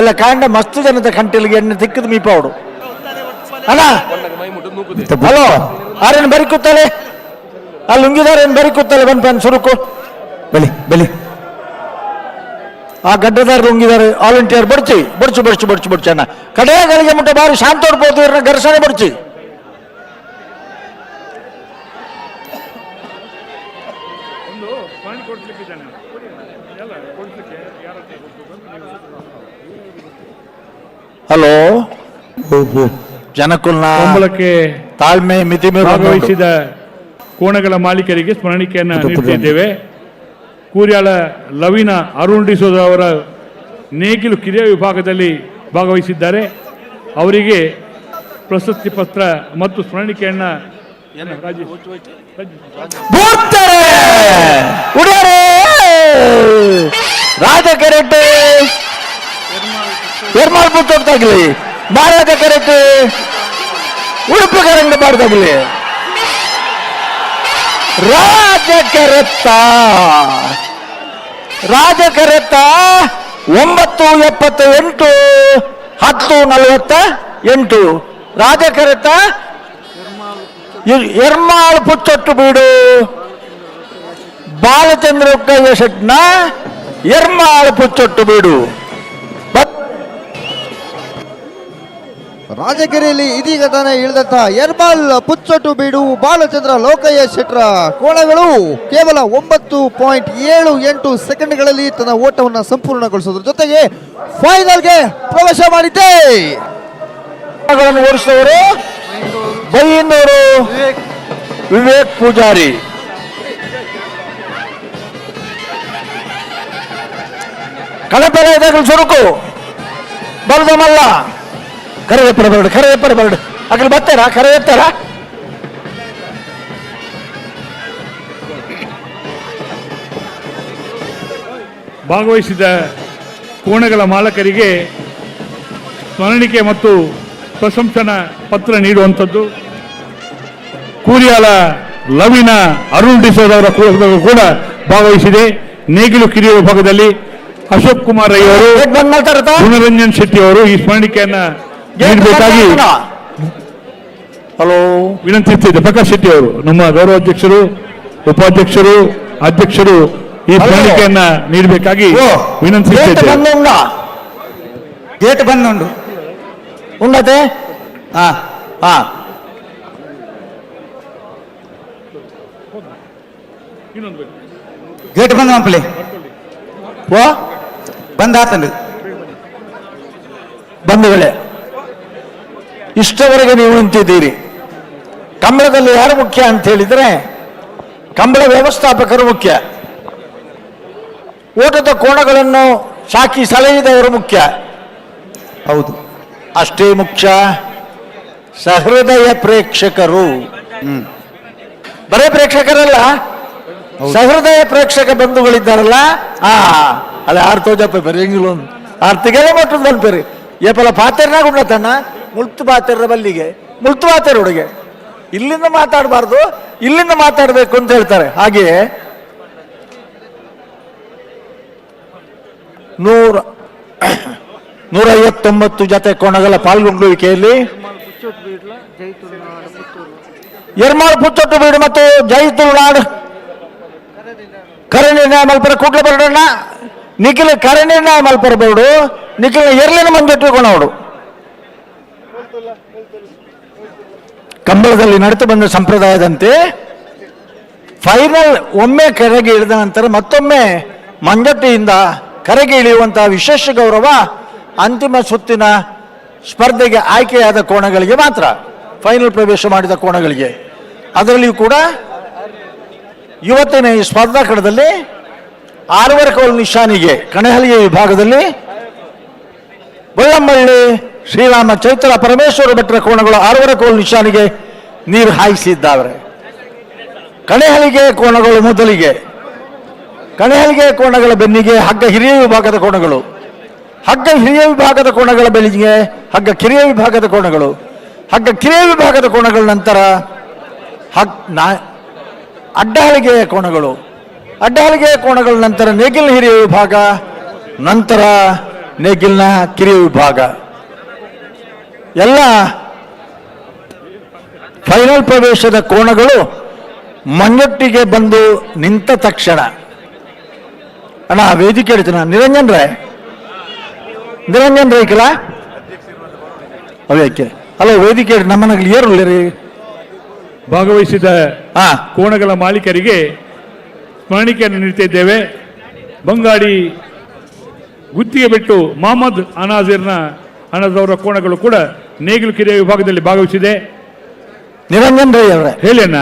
ಎಲ್ಲ ಕಾಂಡ ಮಸ್ತ್ ಜನದ ಕಂಟೆಲ್ಗೆ ಎಣ್ಣೆ ತಿಕ್ಕದ ಮೀಪಾವಡು ಅಣ್ಣ ಹಲೋ ಆರೇನು ಬರಿ ಕೂತಲೆ ಅಲ್ಲಿ ಉಂಗಿದಾರೇನು ಬರಿ ಕೂತಲೆ ಬಂದ್ ಸುರುಕು ಬೆಳಿ ಆ ಗಡ್ಡದಾರ ಉಂಗಿದಾರೆ ವಾಲಂಟಿಯರ್ ಬಡ್ಚಿ ಅಣ್ಣ ಕಡೆಗಳಿಗೆ ಮುಟ್ಟ ಬಾರಿ ಶಾಂತ ಹೊಡ್ಬೋದು ಇವ್ರನ್ನ ಘರ್ಷಣೆ ಬಡ್ಚಿ ಹಲೋ ಜನಕುಲ್ನ ಕಂಬಳಕ್ಕೆ ತಾಳ್ಮೆ ಮಿತಿ ಭಾಗವಹಿಸಿದ ಕೋಣಗಳ ಮಾಲೀಕರಿಗೆ ಸ್ಮರಣಿಕೆಯನ್ನು ನೀಡುತ್ತಿದ್ದೇವೆ. ಕೂರ್ಯಾಳ ಲವಿನ ಅರುಣ್ ಡಿಸೋಜ ಅವರ ನೇಗಿಲು ಕಿರಿಯ ವಿಭಾಗದಲ್ಲಿ ಭಾಗವಹಿಸಿದ್ದಾರೆ. ಅವರಿಗೆ ಪ್ರಶಸ್ತಿ ಪತ್ರ ಮತ್ತು ಸ್ಮರಣಿಕೆಯನ್ನು ರಾಜಕೆರೆಟ್ಟು ಎರ್ಮಾಳ್ ಪುತ್ತೋಗ್ತಾಗ್ಲಿ ಮಹಾರಾಜ ಕೆರೆಟ್ಟು ಉಡುಪಿ ಕರಂಗ ಬಾರ್ದಾಗ್ಲಿ ರಾಜಕೆರೆತ್ತ 9:78 10:48 ರಾಜಕೆರೆತ್ತ ಎರ್ಮಾಳ್ ಪುಚ್ಚೊಟ್ಟು ಬೀಡು ಬಾಲಚಂದ್ರ ಶೆಟ್ನ ಎರ್ಮಾಳ್ ಪುಚ್ಚೊಟ್ಟು ಬೀಡು. ರಾಜಕೆರೆಯಲ್ಲಿ ಇದೀಗ ತಾನೇ ಇಳಿದಂತ ಎರ್ಮಾಳ್ ಪುಚ್ಚೊಟ್ಟು ಬೀಡು ಬಾಲಚಂದ್ರ ಲೋಕಯ್ಯ ಶೆಟ್ರ ಕೋಣಗಳು ಕೇವಲ 9.78 ಸೆಕೆಂಡ್ಗಳಲ್ಲಿ ತನ್ನ ಓಟವನ್ನು ಸಂಪೂರ್ಣಗೊಳಿಸೋದ್ರ ಜೊತೆಗೆ ಫೈನಲ್ಗೆ ಪ್ರವೇಶ ಮಾಡಿದ್ದೆ. ಓಡಿಸಿದವರು ಬೈಯನ್ನೂರು ವಿವೇಕ್ ಪೂಜಾರಿ. ಕಳಪೆಲೆ ಸುರುಕು ಬಲ್ದ ಮಲ್ಲ ಕರೆಯಪ್ಪರ ಬರಡು ಅಗಲ್ ಬರ್ತಾರ ಕರೆಯತ್ತಾರ. ಭಾಗವಹಿಸಿದ ಕೋಣಗಳ ಮಾಲಕರಿಗೆ ಸ್ಮರಣಿಕೆ ಮತ್ತು ಪ್ರಶಂಸನಾ ಪತ್ರ ನೀಡುವಂಥದ್ದು. ಕೂರ್ಯಾಲ ಲವಿನ ಅರುಣ್ ಡಿಸೋದವರ ಕೂಡ ಭಾಗವಹಿಸಿದೆ. ನೇಗಿಲು ಕಿರಿಯ ವಿಭಾಗದಲ್ಲಿ ಅಶೋಕ್ ಕುಮಾರ್ ರೈ ಅವರು, ಗುಣರಂಜನ್ ಶೆಟ್ಟಿ ಅವರು ಈ ಸ್ಮರಣಿಕೆಯನ್ನ ನೀಡಬೇಕಾಗಿ ವಿನಂತಿಸಿದ್ದೆ. ಪ್ರಕಾಶ್ ಶೆಟ್ಟಿ ಅವರು ನಮ್ಮ ಗೌರವಾಧ್ಯಕ್ಷರು, ಉಪಾಧ್ಯಕ್ಷರು, ಅಧ್ಯಕ್ಷರು ಈ ಸ್ಮರಣಿಕೆಯನ್ನ ನೀಡಬೇಕಾಗಿ ವಿನಂತಿಸಿದ್ದೆ. ಗೇಟ್ ಬಂದುಂಡು ಉಂಡತೆ ಗೇಟ್ ಬಂದ ಹಂಪಲಿ ಓ ಬಂದಾತಂದು ಬಂಧುಗಳೇ, ಇಷ್ಟವರೆಗೆ ನೀವು ನಿಂತಿದ್ದೀರಿ. ಕಂಬಳದಲ್ಲಿ ಯಾರು ಮುಖ್ಯ ಅಂತ ಹೇಳಿದ್ರೆ ಕಂಬಳ ವ್ಯವಸ್ಥಾಪಕರು ಮುಖ್ಯ, ಓಟದ ಕೋಣಗಳನ್ನು ಸಾಕಿ ಸಲಹಿದವರು ಮುಖ್ಯ. ಹೌದು, ಅಷ್ಟೇ ಮುಖ್ಯ ಸಹೃದಯ ಪ್ರೇಕ್ಷಕರು. ಬರೇ ಪ್ರೇಕ್ಷಕರಲ್ಲ, ಸಹೃದಯ ಪ್ರೇಕ್ಷಕ ಬಂಧುಗಳಿದ್ದಾರಲ್ಲ, ಅಲ್ಲ ಆರ್ತೋಜಪ್ಪ ಬರೀ ಆರ್ತಿಗೆಲ್ಲ ಮಟ್ಟದ ಬಂದ್ಪೇರಿ ಏಪಲ ಪಾತೆರ್ನಾಗ ಉಣ್ಣತಣ್ಣ ಮುಳ್ತು ಪಾತೆರ ಬಲ್ಲಿಗೆ ಮುಳ್ತು ಪಾತೆರ ಹುಡುಗೆ ಇಲ್ಲಿಂದ ಮಾತಾಡಬಾರ್ದು, ಇಲ್ಲಿಂದ ಮಾತಾಡಬೇಕು ಅಂತ ಹೇಳ್ತಾರೆ. ಹಾಗೆಯೇ 159 ಜೊತೆ ಕೋಣಗಳ ಪಾಲ್ಗೊಳ್ಳುವಿಕೆಯಲ್ಲಿ ಎರ್ಮಾಳ್ ಪುಚ್ಚೊಟ್ಟು ಬೀಡು ಮತ್ತು ಜೈತುನಾಡು ಕರೆ ನಿರ್ಣಯ ಮಲ್ಪರ ಕೂಟ್ಲ ಬರೋಣ ನಿಖಿಲ ಕರೆ ನಿರ್ಣಯ ಮಲ್ಪರ ಬೋರ್ಡು ನಿಖಿಲ ಎರ್ಲಿನ ಮಂಜೆಟ್ಟುಕೊಂಡವಡು ಕಂಬಳದಲ್ಲಿ ನಡೆದು ಬಂದ ಸಂಪ್ರದಾಯದಂತೆ ಫೈನಲ್ ಒಮ್ಮೆ ಕರೆಗೆ ಇಳಿದ ನಂತರ ಮತ್ತೊಮ್ಮೆ ಮಂಜಟ್ಟಿಯಿಂದ ಕರೆಗೆ ಇಳಿಯುವಂತಹ ವಿಶೇಷ ಗೌರವ ಅಂತಿಮ ಸುತ್ತಿನ ಸ್ಪರ್ಧೆಗೆ ಆಯ್ಕೆಯಾದ ಕೋಣಗಳಿಗೆ ಮಾತ್ರ, ಫೈನಲ್ ಪ್ರವೇಶ ಮಾಡಿದ ಕೋಣಗಳಿಗೆ. ಅದರಲ್ಲಿಯೂ ಕೂಡ ಇವತ್ತಿನ ಈ ಸ್ಪರ್ಧಾ ಕಣದಲ್ಲಿ 6 ಕೋಲ್ ನಿಶಾನಿಗೆ ಕಣಹಲಿಗೆ ವಿಭಾಗದಲ್ಲಿ ಬಳ್ಳಂಬಳ್ಳಿ ಶ್ರೀರಾಮ ಚೈತ್ರ ಪರಮೇಶ್ವರ ಭಟ್ರ ಕೋಣಗಳು 6 ಕೋಲ್ ನಿಶಾನಿಗೆ ನೀರು ಹಾಯಿಸಿದ್ದಾವೆ. ಕಣಹಲಿಗೆ ಕೋಣಗಳು ಮೊದಲಿಗೆ, ಕಣಹಲಿಗೆ ಕೋಣಗಳ ಬೆನ್ನಿಗೆ ಹಗ್ಗ ಹಿರಿಯ ವಿಭಾಗದ ಕೋಣಗಳು, ಹಗ್ಗ ಹಿರಿಯ ವಿಭಾಗದ ಕೋಣಗಳ ಬೆನ್ನಿಗೆ ಹಗ್ಗ ಕಿರಿಯ ವಿಭಾಗದ ಕೋಣಗಳು, ಹಗ್ಗ ಕಿರಿಯ ವಿಭಾಗದ ಕೋಣಗಳ ನಂತರ ಅಡ್ಡಹಲಿಗೆಯ ಕೋಣಗಳು, ಅಡ್ಡಹಲಿಗೆಯ ಕೋಣಗಳ ನಂತರ ನೇಗಿಲಿನ ಹಿರಿಯ ವಿಭಾಗ, ನಂತರ ನೇಗಿಲಿನ ಕಿರಿಯ ವಿಭಾಗ. ಎಲ್ಲ ಫೈನಲ್ ಪ್ರವೇಶದ ಕೋಣಗಳು ಮಂಜಟ್ಟಿಗೆ ಬಂದು ನಿಂತ ತಕ್ಷಣ ಅಣ್ಣ ವೇದಿಕೆ ಹೇಳ್ತೀನ ನಿರಂಜನ್ ರೈ ಕಲ ಅವಕ್ಕೆ ಅಲ್ಲ ವೇದಿಕೆ ನಮ್ಮನಲ್ಲಿ ಏರುಳ್ಳಿರಿ ಭಾಗವಹಿಸಿದ ಕೋಣಗಳ ಮಾಲೀಕರಿಗೆ ಸ್ಮರಣಿಕೆಯನ್ನು ನೀಡ್ತಿದ್ದೇವೆ. ಬಂಗಾಡಿ ಗುತ್ತಿಗೆ ಬಿಟ್ಟು ಮೊಹಮ್ಮದ್ ಅನಾಜರ್ನ ಕೋಣಗಳು ಕೂಡ ನೇಗಿಲು ಕಿರಿಯ ವಿಭಾಗದಲ್ಲಿ ಭಾಗವಹಿಸಿದೆ. ನಿರಂಜನ್ ರೈ ಅವರೇ ಹೇಳಿ ಅಣ್ಣ.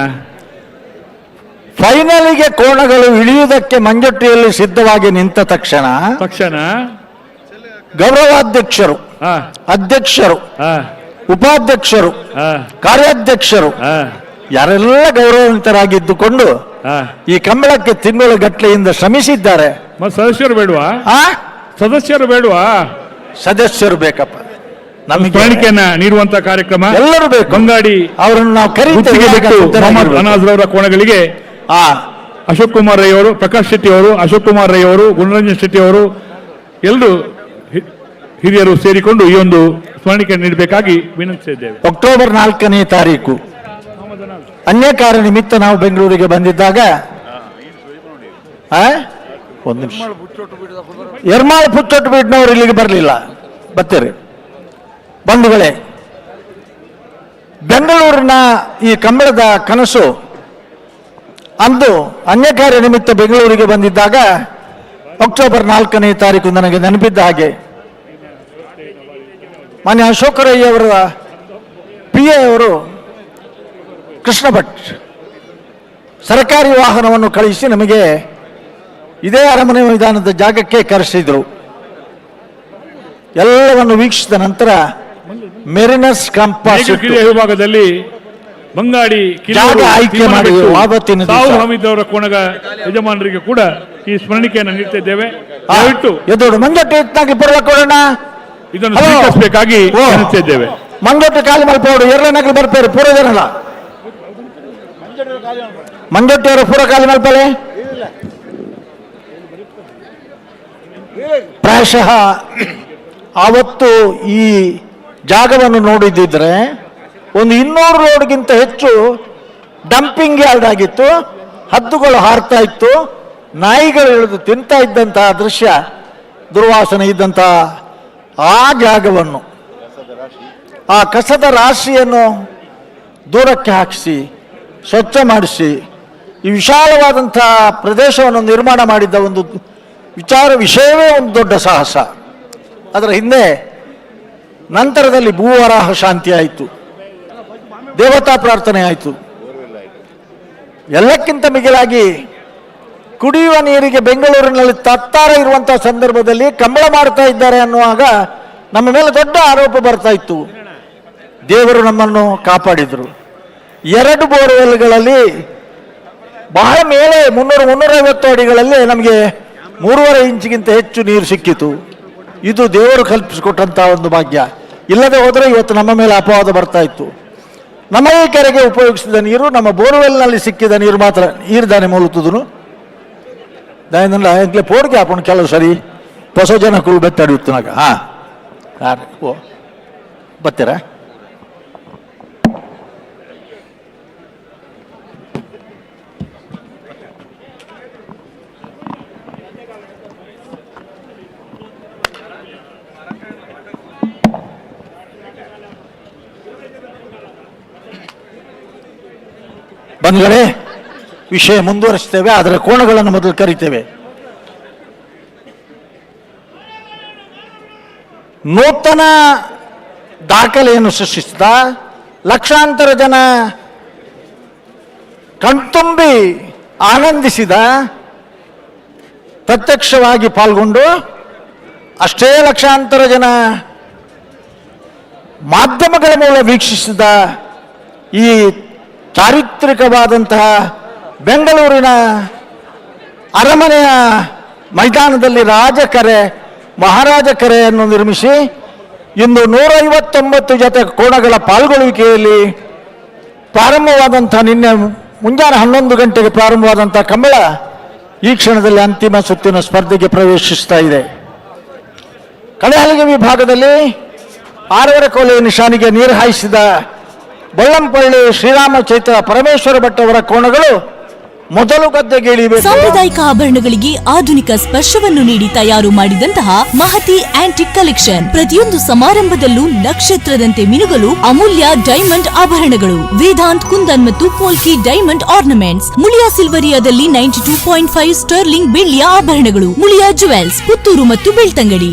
ಫೈನಲಿಗೆ ಕೋಣಗಳು ಇಳಿಯುವುದಕ್ಕೆ ಮಂಜಟ್ಟಿಯಲ್ಲಿ ಸಿದ್ಧವಾಗಿ ನಿಂತ ತಕ್ಷಣ ಗೌರವಾಧ್ಯಕ್ಷರು, ಅಧ್ಯಕ್ಷರು, ಉಪಾಧ್ಯಕ್ಷರು, ಕಾರ್ಯಾಧ್ಯಕ್ಷರು ಯಾರೆಲ್ಲ ಗೌರವಾನ್ವಿತರಾಗಿದ್ದುಕೊಂಡು ಈ ಕಂಬಳಕ್ಕೆ ತಿಂಗಳ ಗಟ್ಟಲೆಯಿಂದ ಶ್ರಮಿಸಿದ್ದಾರೆ. ಸದಸ್ಯರು ಬೇಡವಾ? ಸದಸ್ಯರು ಬೇಕಪ್ಪ. ನಮಗೆ ಸ್ಮರಣಿಕೆಯನ್ನ ನೀಡುವಂತ ಕಾರ್ಯಕ್ರಮ ಎಲ್ಲರೂ ಬೇಕು. ಬಂಗಾಡಿ ಅವರನ್ನು ನಾವು ಕರೀತೇವೆ. ಅನಾಜ್ರವರ ಕೋಣಗಳಿಗೆ ಅಶೋಕ್ ಕುಮಾರ್ ರೈ ಅವರು, ಪ್ರಕಾಶ್ ಶೆಟ್ಟಿ ಅವರು, ಅಶೋಕ್ ಕುಮಾರ್ ರೈ ಅವರು, ಗುಣರಂಜನ್ ಶೆಟ್ಟಿ ಅವರು ಎಲ್ಲರೂ ಹಿರಿಯರು ಸೇರಿಕೊಂಡು ಈ ಒಂದು ಸ್ಮರಣಿಕೆ ನೀಡಬೇಕಾಗಿ ವಿನಂತಿಸಿದ್ದೇವೆ. ಅಕ್ಟೋಬರ್ 4ನೇ ತಾರೀಕು ಅನ್ಯ ಕಾರ್ಯ ನಿಮಿತ್ತ ನಾವು ಬೆಂಗಳೂರಿಗೆ ಬಂದಿದ್ದಾಗ ಒಂದು ನಿಮಿಷ ಎರ್ಮಾಳ್ ಪುಚ್ಚೊಟ್ಟು ಬೀಡ್ನವರು ಇಲ್ಲಿಗೆ ಬರಲಿಲ್ಲ. ಬರ್ತೀರಿ ಬಂಧುಗಳೇ, ಬೆಂಗಳೂರಿನ ಈ ಕಂಬಳದ ಕನಸು ಅಂದು ಅನ್ಯ ಕಾರ್ಯ ನಿಮಿತ್ತ ಬೆಂಗಳೂರಿಗೆ ಬಂದಿದ್ದಾಗ ಅಕ್ಟೋಬರ್ 4ನೇ ತಾರೀಕು ನನಗೆ ನೆನಪಿದ್ದ ಹಾಗೆ ಮಾನ್ಯ ಅಶೋಕರಯ್ಯವರ PA ಅವರು ಕೃಷ್ಣ ಭಟ್ ಸರ್ಕಾರಿ ವಾಹನವನ್ನು ಕಳಿಸಿ ನಮಗೆ ಇದೇ ಅರಮನೆ ಮೈದಾನದ ಜಾಗಕ್ಕೆ ಕರೆಸಿದ್ರು. ಎಲ್ಲವನ್ನು ವೀಕ್ಷಿಸಿದ ನಂತರ ಮೆರಿನಸ್ ಕಂಪಾಸ್ ವಿಭಾಗದಲ್ಲಿ ಬಂಗಾಡಿ ಆಯ್ಕೆ ಮಾಡಿ ಅವರ ಕೋಣಗ ಯಜಮಾನರಿಗೆ ಕೂಡ ಈ ಸ್ಮರಣಿಕೆಯನ್ನು ನೀಡ್ತಿದ್ದೇವೆ. ಎದೋಡು ಮಂಜಟ್ಟು ಬರಕೊಳ್ಳೋಣ, ಇದನ್ನು ಸ್ವೀಕರಿಸಬೇಕಾಗಿ ವಿನಂತಿಸಿದ್ದೇವೆ. ಮಂಜಟ್ಟು ಖಾಲಿ ಮಲ್ಪೋಡು ಎರಡನಾಗಲಿ ಬರ್ತಾರೆ ಪೂರ ಜನಲ್ಲ ಮಂಜಟ್ಟಿಯವರು ಪೂರ ಖಾಲಿ ಮಲ್ಪಲೆ. ಪ್ರಾಯಶಃ ಆವತ್ತು ಈ ಜಾಗವನ್ನು ನೋಡಿದ್ದಿದ್ರೆ ಒಂದು 200 ರೋಡ್ಗಿಂತ ಹೆಚ್ಚು ಡಂಪಿಂಗ್ ಯಾರ್ಡ್ ಆಗಿತ್ತು. ಹದ್ದುಗಳು ಹಾರ್ತಾ ಇತ್ತು, ನಾಯಿಗಳು ಇಳಿದು ತಿಂತಾ ಇದ್ದಂತಹ ದೃಶ್ಯ, ದುರ್ವಾಸನೆ ಇದ್ದಂತಹ ಆ ಜಾಗವನ್ನು, ಆ ಕಸದ ರಾಶಿಯನ್ನು ದೂರಕ್ಕೆ ಹಾಕಿಸಿ ಸ್ವಚ್ಛ ಮಾಡಿಸಿ ಈ ವಿಶಾಲವಾದಂತಹ ಪ್ರದೇಶವನ್ನು ನಿರ್ಮಾಣ ಮಾಡಿದ್ದ ಒಂದು ವಿಷಯವೇ ಒಂದು ದೊಡ್ಡ ಸಾಹಸ. ಅದರ ಹಿಂದೆ ನಂತರದಲ್ಲಿ ಭೂವರಾಹ ಶಾಂತಿ ಆಯಿತು, ದೇವತಾ ಪ್ರಾರ್ಥನೆ ಆಯಿತು. ಎಲ್ಲಕ್ಕಿಂತ ಮಿಗಿಲಾಗಿ ಕುಡಿಯುವ ನೀರಿಗೆ ಬೆಂಗಳೂರಿನಲ್ಲಿ ತತ್ತಾರ ಇರುವಂತಹ ಸಂದರ್ಭದಲ್ಲಿ ಕಂಬಳ ಮಾಡ್ತಾ ಇದ್ದಾರೆ ಅನ್ನುವಾಗ ನಮ್ಮ ಮೇಲೆ ದೊಡ್ಡ ಆರೋಪ ಬರ್ತಾ ಇತ್ತು. ದೇವರು ನಮ್ಮನ್ನು ಕಾಪಾಡಿದರು. 2 ಬೋರ್ವೆಲ್ಗಳಲ್ಲಿ ಬಹಳ ಮೇಲೆ 300-350 ಅಡಿಗಳಲ್ಲಿ ನಮಗೆ 3.5 ಇಂಚಿಗಿಂತ ಹೆಚ್ಚು ನೀರು ಸಿಕ್ಕಿತು. ಇದು ದೇವರು ಕಲ್ಪಿಸಿಕೊಟ್ಟಂತಹ ಒಂದು ಭಾಗ್ಯ. ಇಲ್ಲದೆ ಹೋದರೆ ಇವತ್ತು ನಮ್ಮ ಮೇಲೆ ಅಪವಾದ ಬರ್ತಾ ಇತ್ತು. ನಮ್ಮ ಈ ಕೆರೆಗೆ ಉಪಯೋಗಿಸಿದ ನೀರು ನಮ್ಮ ಬೋರ್ವೆಲ್ನಲ್ಲಿ ಸಿಕ್ಕಿದ ನೀರು ಮಾತ್ರ ಈರ್ದಾನೆ ಮೂಲುತ್ತದನು ದಾಯನಲ್ಲ ಎಂಕ್ಲೆ ಪೋಡ್ಗೆ ಹಾಕೊಂಡು ಕೆಲವು ಸರಿ ಹೊಸ ಜನ ಕುಳು ಬೆತ್ತಾಡಿತ್ತು ನಾಗ. ಓ ಬರ್ತೀರಾ? ಬಂಧುಗಳೇ, ವಿಷಯ ಮುಂದುವರಿಸ್ತೇವೆ, ಅದರ ಕೋಣಗಳನ್ನು ಮೊದಲು ಕರಿತೇವೆ. ನೂತನ ದಾಖಲೆಯನ್ನು ಸೃಷ್ಟಿಸಿದ ಲಕ್ಷಾಂತರ ಜನ ಕಣ್ತುಂಬಿ ಆನಂದಿಸಿದ, ಪ್ರತ್ಯಕ್ಷವಾಗಿ ಪಾಲ್ಗೊಂಡು ಅಷ್ಟೇ ಲಕ್ಷಾಂತರ ಜನ ಮಾಧ್ಯಮಗಳ ಮೂಲ ವೀಕ್ಷಿಸಿದ ಈ ಚಾರಿತ್ರಿಕವಾದಂತಹ ಬೆಂಗಳೂರಿನ ಅರಮನೆಯ ಮೈದಾನದಲ್ಲಿ ರಾಜಕೆರೆ, ಮಹಾರಾಜ ಕೆರೆಯನ್ನು ನಿರ್ಮಿಸಿ ಇಂದು 159 ಜೊತೆ ಕೋಣಗಳ ಪಾಲ್ಗೊಳ್ಳುವಿಕೆಯಲ್ಲಿ ಪ್ರಾರಂಭವಾದಂಥ ನಿನ್ನೆ ಮುಂಜಾನೆ 11 ಗಂಟೆಗೆ ಪ್ರಾರಂಭವಾದಂಥ ಕಂಬಳ ಈ ಕ್ಷಣದಲ್ಲಿ ಅಂತಿಮ ಸುತ್ತಿನ ಸ್ಪರ್ಧೆಗೆ ಪ್ರವೇಶಿಸ್ತಾ ಇದೆ. ಕಳೆಹಲಿಗೆ ವಿಭಾಗದಲ್ಲಿ 6 ಕೋಲೆಯ ನಿಶಾನಿಗೆ ನೀರು ಹಾಯಿಸಿದ ಬೊಳ್ಳಂಪಳ್ಳಿ ಶ್ರೀರಾಮ ಚೈತ್ರ ಪರಮೇಶ್ವರ ಭಟ್ ಅವರ ಕೋಣಗಳು ಮೊದಲು ಗದ್ದೆಗಿಳಿಯಬೇಕು. ಸಾಂಪ್ರದಾಯಿಕ ಆಭರಣಗಳಿಗೆ ಆಧುನಿಕ ಸ್ಪರ್ಶವನ್ನು ನೀಡಿ ತಯಾರು ಮಾಡಿದಂತಹ ಮಹತಿ ಆಂಟಿಕ್ ಕಲೆಕ್ಷನ್. ಪ್ರತಿಯೊಂದು ಸಮಾರಂಭದಲ್ಲೂ ನಕ್ಷತ್ರದಂತೆ ಮಿನುಗಲು ಅಮೂಲ್ಯ ಡೈಮಂಡ್ ಆಭರಣಗಳು. ವೇದಾಂತ್ ಕುಂದನ್ ಮತ್ತು ಪೋಲ್ಕಿ ಡೈಮಂಡ್ ಆರ್ನಮೆಂಟ್ಸ್. ಮುಳಿಯಾ ಸಿಲ್ವರಿಯಾದಲ್ಲಿ 92.5 ಸ್ಟರ್ಲಿಂಗ್ ಬೆಳ್ಳಿಯ ಆಭರಣಗಳು. ಮುಳಿಯಾ ಜುವೆಲ್ಸ್, ಪುತ್ತೂರು ಮತ್ತು ಬೆಳ್ತಂಗಡಿ.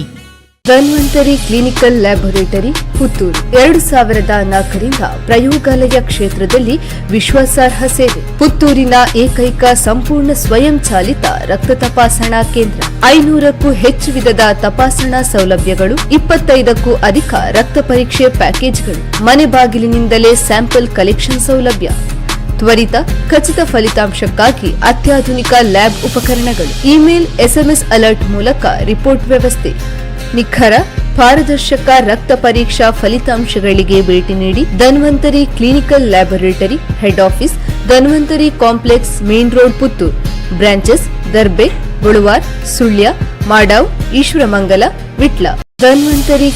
ಧನ್ವಂತರಿ ಕ್ಲಿನಿಕಲ್ ಲ್ಯಾಬೊರೇಟರಿ ಪುತ್ತೂರು 2004ರಿಂದ ಪ್ರಯೋಗಾಲಯ ಕ್ಷೇತ್ರದಲ್ಲಿ ವಿಶ್ವಾಸಾರ್ಹ ಸೇವೆ. ಪುತ್ತೂರಿನ ಏಕೈಕ ಸಂಪೂರ್ಣ ಸ್ವಯಂ ಚಾಲಿತ ರಕ್ತ ತಪಾಸಣಾ ಕೇಂದ್ರ. 500ಕ್ಕೂ ಹೆಚ್ಚು ವಿಧದ ತಪಾಸಣಾ ಸೌಲಭ್ಯಗಳು, 25ಕ್ಕೂ ಅಧಿಕ ರಕ್ತ ಪರೀಕ್ಷೆ ಪ್ಯಾಕೇಜ್ಗಳು, ಮನೆ ಬಾಗಿಲಿನಿಂದಲೇ ಸ್ಯಾಂಪಲ್ ಕಲೆಕ್ಷನ್ ಸೌಲಭ್ಯ, ತ್ವರಿತ ಖಚಿತ ಫಲಿತಾಂಶಕ್ಕಾಗಿ ಅತ್ಯಾಧುನಿಕ ಲ್ಯಾಬ್ ಉಪಕರಣಗಳು, ಇಮೇಲ್ SMS ಅಲರ್ಟ್ ಮೂಲಕ ರಿಪೋರ್ಟ್ ವ್ಯವಸ್ಥೆ, ನಿಖರ ಪಾರದರ್ಶಕ ರಕ್ತ ಪರೀಕ್ಷಾ ಫಲಿತಾಂಶಗಳಿಗೆ ಭೇಟಿ ನೀಡಿ. Dhanvantari clinical laboratory, head office Dhanvantari complex, main road, Puttur. Branches Darbe, Buluvar, Sullia, Madav, Ishwaramangala, Vitla. Dhanvantari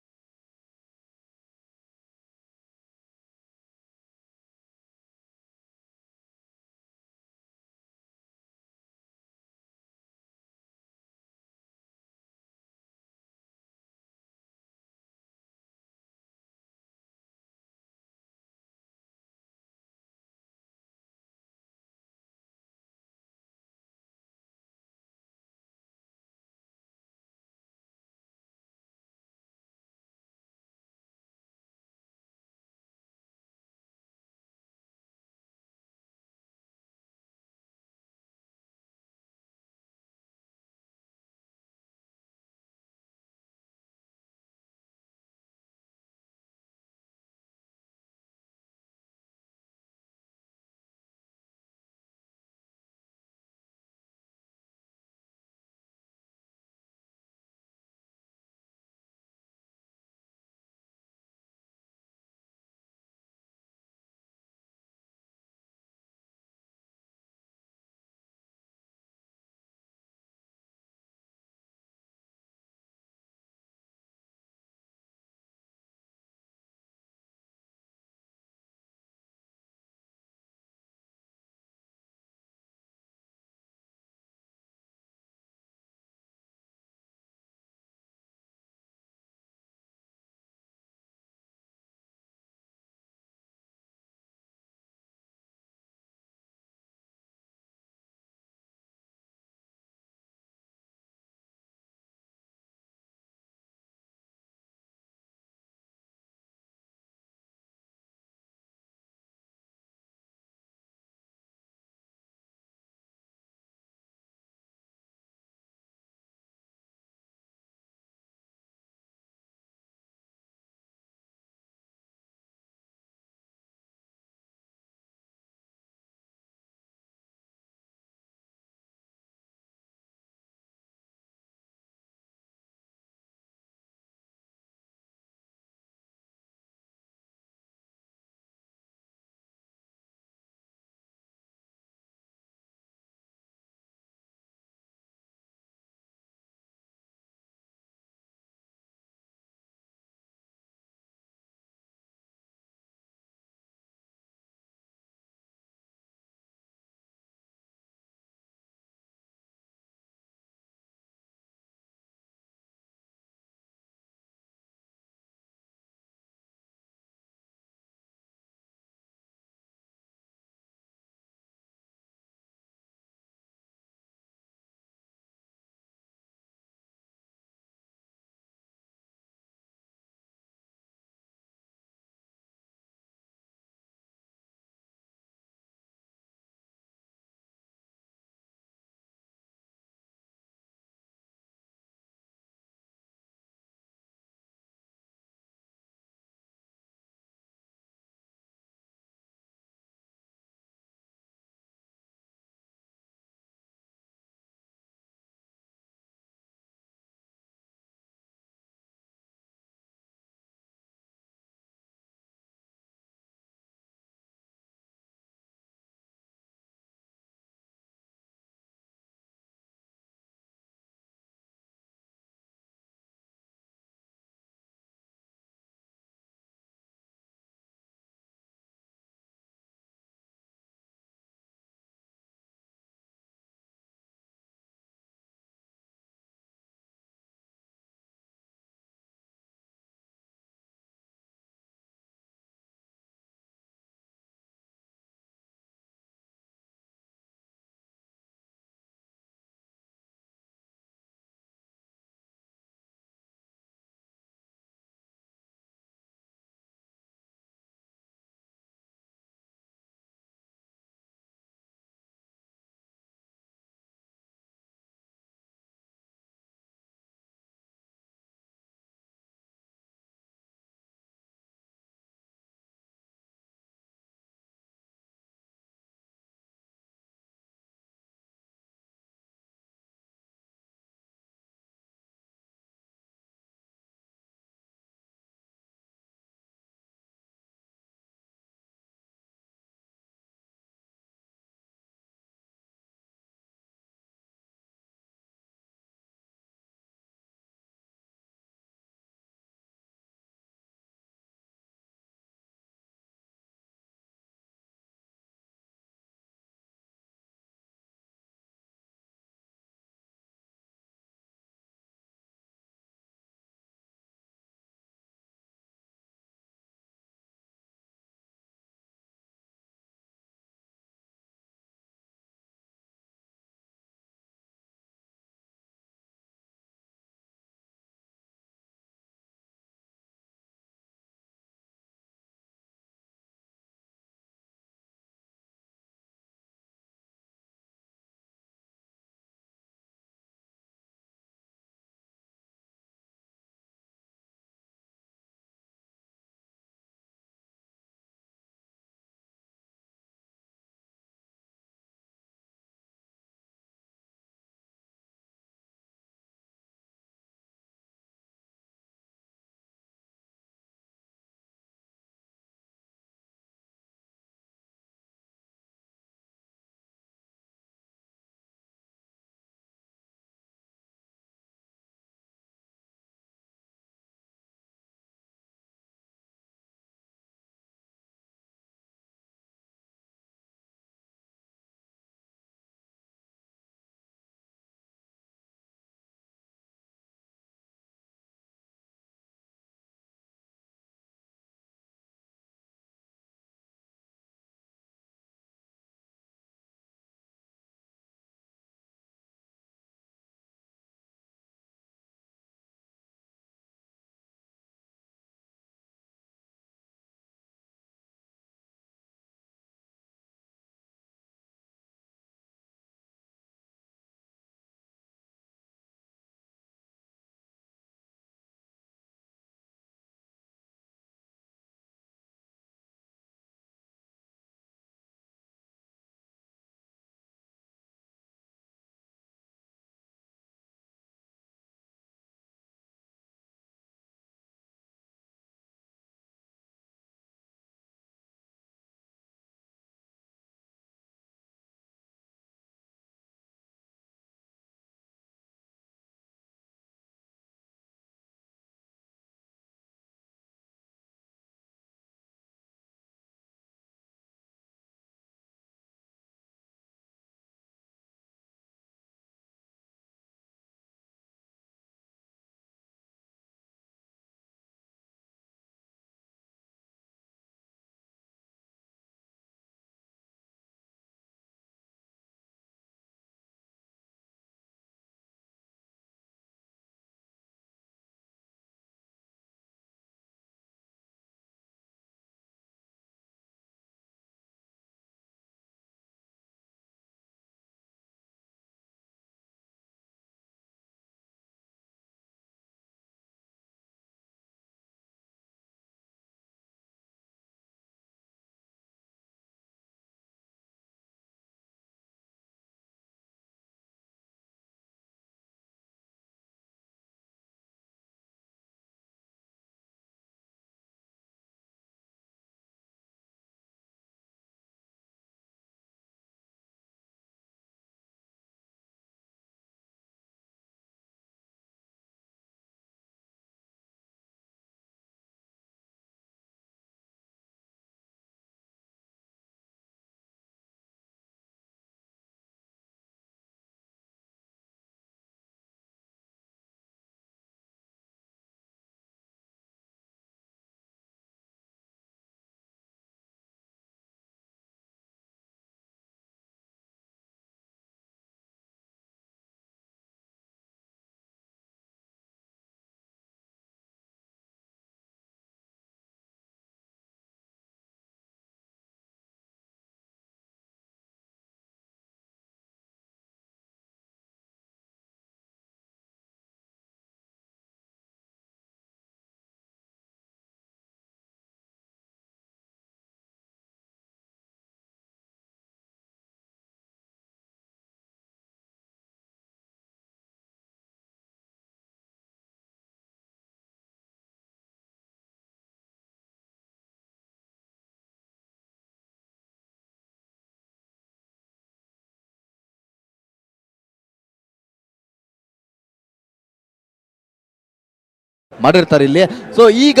ಮಾಡಿರ್ತಾರೆ ಇಲ್ಲಿ. ಸೊ ಈಗ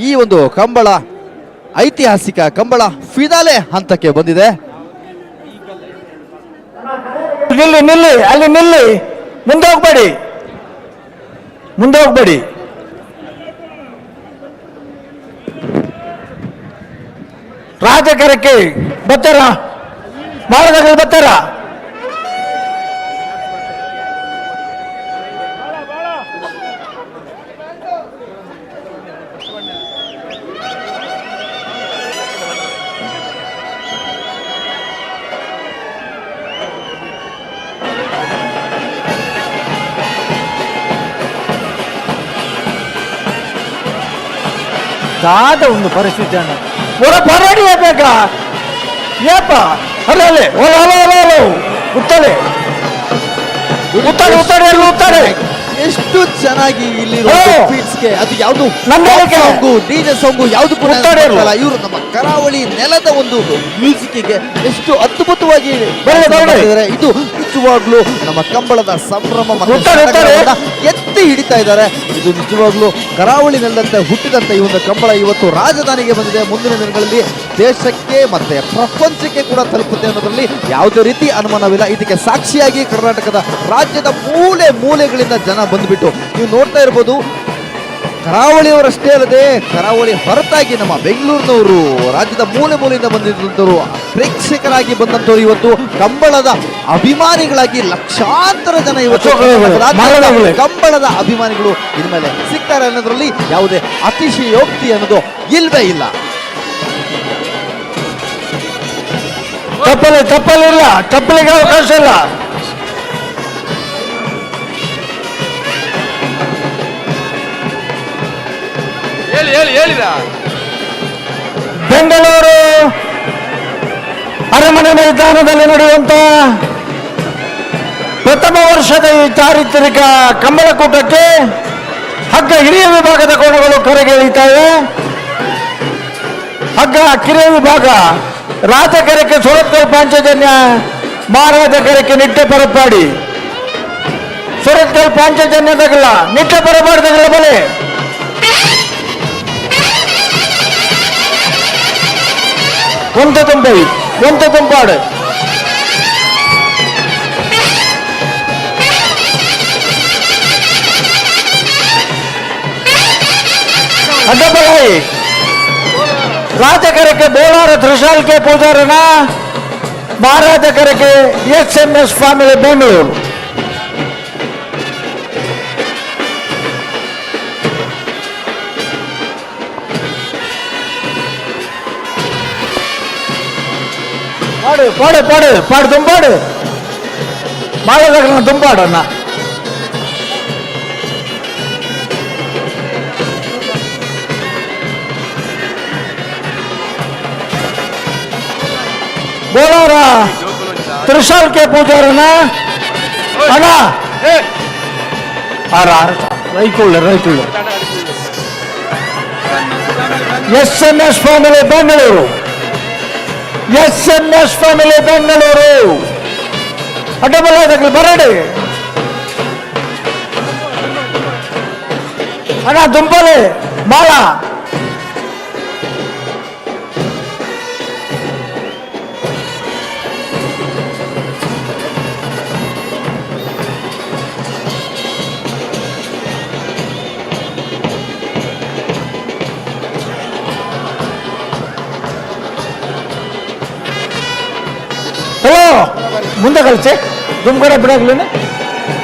ಈ ಒಂದು ಕಂಬಳ ಐತಿಹಾಸಿಕ ಕಂಬಳ ಫಿನಾಲೆ ಹಂತಕ್ಕೆ ಬಂದಿದೆ. ನಿಲ್ಲಿ ನಿಲ್ಲಿ, ಅಲ್ಲಿ ನಿಲ್ಲಿ, ಮುಂದೆ ಹೋಗ್ಬೇಡಿ, ಮುಂದೆ ಹೋಗ್ಬೇಡಿ. ರಾಜಕರಕ್ಕೆ ಬರ್ತಾರ, ಮಾಳದಗಳು ಬರ್ತಾರ. ದಾದ ಒಂದು ಪರಿಸ್ಥಿತಿ ಅಣ್ಣ, ಹೊರಡಿ ಬೇಕಾ ಏಪ ಅಲ್ಲೇ ಉತ್ತಲೆ ಉತ್ತಾರೆ ಎಷ್ಟು ಚೆನ್ನಾಗಿ ಇಲ್ಲಿ ಫೀಟ್ಸ್ಗೆ ಅದು ಯಾವುದು ನಂಬಿಕೆ ಸಾಂಗು ಡಿಜೆ ಸಾಂಗು ಯಾವುದು ಕೂಡ ಇವರು ನಮ್ಮ ಕರಾವಳಿ ನೆಲದ ಒಂದು ಮ್ಯೂಸಿಕ್ಗೆ ಎಷ್ಟು ಅದ್ಭುತವಾಗಿ ಮಾಡಿದ್ದಾರೆ. ಇದು ನಿಜವಾಗ್ಲೂ ನಮ್ಮ ಕಂಬಳದ ಸಂಭ್ರಮ ಮತ್ತು ಎತ್ತಿ ಹಿಡಿತಾ ಇದ್ದಾರೆ. ಇದು ನಿಜವಾಗ್ಲೂ ಕರಾವಳಿ ನೆಲದಂತೆ ಹುಟ್ಟಿದಂತ ಈ ಒಂದು ಕಂಬಳ ಇವತ್ತು ರಾಜಧಾನಿಗೆ ಬಂದಿದೆ. ಮುಂದಿನ ದಿನಗಳಲ್ಲಿ ದೇಶಕ್ಕೆ ಮತ್ತೆ ಪ್ರಪಂಚಕ್ಕೆ ಕೂಡ ತಲುಪುತ್ತೆ ಅನ್ನೋದ್ರಲ್ಲಿ ಯಾವುದೇ ರೀತಿ ಅನುಮಾನವಿಲ್ಲ. ಇದಕ್ಕೆ ಸಾಕ್ಷಿಯಾಗಿ ಕರ್ನಾಟಕದ ರಾಜ್ಯದ ಮೂಲೆ ಮೂಲೆಗಳಿಂದ ಜನ ಬಂದ್ಬಿಟ್ಟು ನೀವು ನೋಡ್ತಾ ಇರ್ಬೋದು. ಕರಾವಳಿಯವರಷ್ಟೇ ಅಲ್ಲದೆ ಕರಾವಳಿ ಹೊರತಾಗಿ ನಮ್ಮ ಬೆಂಗಳೂರಿನವರು, ರಾಜ್ಯದ ಮೂಲೆ ಮೂಲೆಯಿಂದ ಬಂದಿದ್ದಂಥವ್ರು, ಪ್ರೇಕ್ಷಕರಾಗಿ ಬಂದಂಥವ್ರು ಇವತ್ತು ಕಂಬಳದ ಅಭಿಮಾನಿಗಳಾಗಿ ಲಕ್ಷಾಂತರ ಜನ ಇವತ್ತು ಕಂಬಳದ ಅಭಿಮಾನಿಗಳು ಇನ್ಮೇಲೆ ಸಿಗ್ತಾರೆ ಅನ್ನೋದ್ರಲ್ಲಿ ಯಾವುದೇ ಅತಿಶಯೋಕ್ತಿ ಅನ್ನೋದು ಇಲ್ವೇ ಇಲ್ಲ. ತಪ್ಪಲಿಲ್ಲ, ತಪ್ಪಲಿಗೆ ಅವಕಾಶ ಇಲ್ಲ. ಬೆಂಗಳೂರು ಅರಮನೆ ಮೈದಾನದಲ್ಲಿ ನಡೆಯುವಂತ ಪ್ರಥಮ ವರ್ಷದ ಈ ಚಾರಿತ್ರಿಕ ಕಂಬಳಕೂಟಕ್ಕೆ ಹಗ್ಗ ಹಿರಿಯ ವಿಭಾಗದ ಕೋಣಗಳು ಕರೆಗೆ ಇಳಿತಾವೆ. ಹಗ್ಗ ಕಿರಿಯ ವಿಭಾಗ ರಾಜಕರಕ್ಕೆ ಸುರತ್ಕಲ್ ಪಾಂಚಜನ್ಯ, ಮಹಾರಾಜ ಕರಕ್ಕೆ ನಿಟ್ಟೆ ಪರಪಾಡಿ, ಸುರತ್ಕಲ್ ಪಾಂಚಜನ್ಯದಾಗಲ್ಲ ನಿಟ್ಟೆ ಪರಪಾಡಿದಾಗಲ್ಲ ಬಲೆ ಒಂದು ತುಂಬಾಡು ಅಡ್ಡಬಲಾಯಿ ರಾಜಕರಕ್ಕೆ ಬೋಳಾರ ತ್ರಿಶಾಲ್ಕೆ ಪೂಜಾರನ, ಮಹಾರಾಜ ಕರಕ್ಕೆ SMS ಫ್ಯಾಮಿಲಿ ಬೆಂಗಳೂರು. ಪಾಡು ತುಂಬಾಡು ಮಾಡದಾಗ ತುಂಬಾಡನ್ನ ಬೋಳಾರ ತ್ರಿಶಾಲ್ಕೆ ಪೂಜಾರನ ಅಣ್ಣ ರೈಕೊಳ್ಳ SMS family Bengaluru, SMS family Bengaluru. ಅಡ್ಡಬಲಾದಾಗಲಿ ಬರಡಿ ಅಣ್ಣ ದುಂಪಲೆ ಬಾಳ ಹಲೋ ಮುಂದೆ ಕಳಿಸಿ ದುಮ್ಕಡೆ ಬಿಡಾಗ್ಲೇನೆ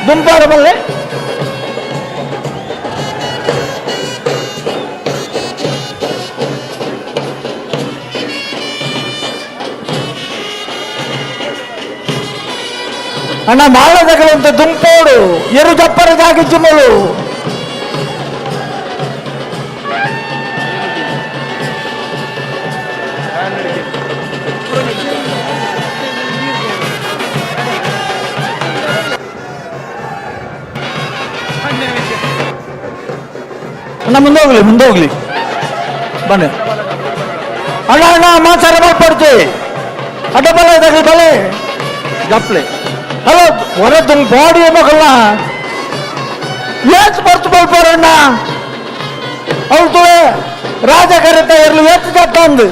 ದುಂಪಾಡ ಬಲ್ಲೆ ಅಣ್ಣ ಮಾಳದಗಳಂತೆ ದುಂಪೋಡು ಎರು ಜಪ್ಪರದಾಗಿ ಜುಮ್ಮಲು ಅಣ್ಣ ಮುಂದೆ ಹೋಗ್ಲಿ ಬನ್ನಿ ಅಣ್ಣ ಮಾತಾಡ ಮಾಡ್ಕೊಡ್ತೀವಿ ಅಡ್ಡಬಲ ಇದಾಗಲಿ ಬಲೆ ಗಪ್ಲೆ ಹಲೋ ಹೊರ ತುಂಬ ಬಾಡಿ ಮಕ್ಕಳನ್ನ ಏಸ್ ಬರ್ತು ಬಲ್ಪಾರಣ್ಣ ಅವ್ರು ತುಳೆ ರಾಜಕರತ ಇರಲು ಎತ್ತು ಒಂದು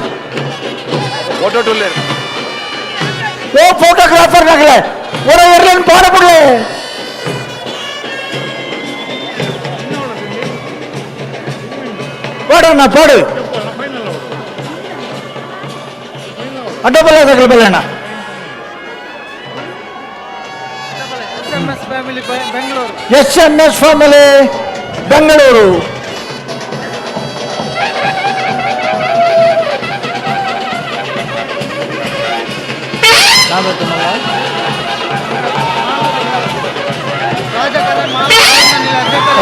ಓ ಫೋಟೋಗ್ರಾಫರ್ ನಗಲೆ ಒಡ ಇರ್ಲೇನು ಪಾಡಬಿಡ್ಲೆ ಪಾಡಣ್ಣ ಪಾಡು ಅಡ್ಡಬಲ್ಲ ತಗಲು ಬಲ್ಲಣ್ಣ SMS ಫ್ಯಾಮಿಲಿ ಬೆಂಗಳೂರು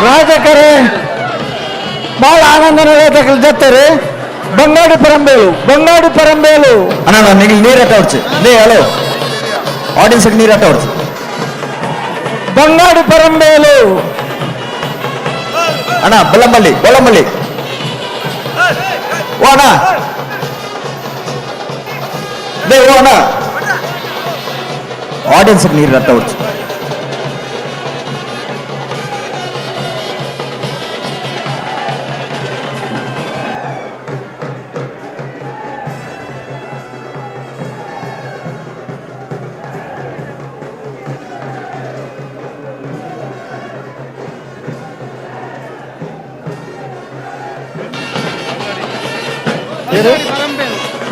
ರಾಜಕರೆ ಬಹಳ ಆನಂದ ಜತ್ತಾರೆ ಬಂಗಾಡಿ ಪರಂಬೇಲು ಅಣ್ಣ ನಿಮಗೆ ನೀರಟ್ಟ ಹೊಡ್ಸಿ ಲೇ ಹಲೋ ಆಡಿಯನ್ಸ್ಗೆ ನೀರಟ್ಟ ಹೊಡ್ಸಿ ಬಂಗಾಡಿ ಪರಂಬೇಲು ಅಣ್ಣ ಬೊಳ್ಳಂಬಳ್ಳಿ ಓ ಅಣ್ಣ ಲೇ ಓ ಅಣ್ಣ ಆಡಿಯನ್ಸ್ಗೆ ನೀರಟ್ಟ ಹೊಡ್ಸಿ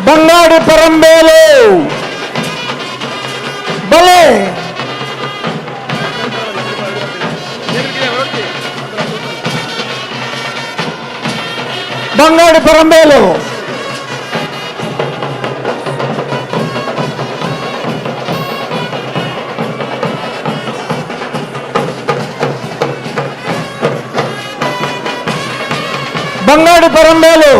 ಬಂಗಾಡಿ ಪರಂಬೇಲು ಬಲೆ ಬಂಗಾಡಿ ಪರಂಬೇಲು ಬಂಗಾಡಿ ಪರಂಬೇಲು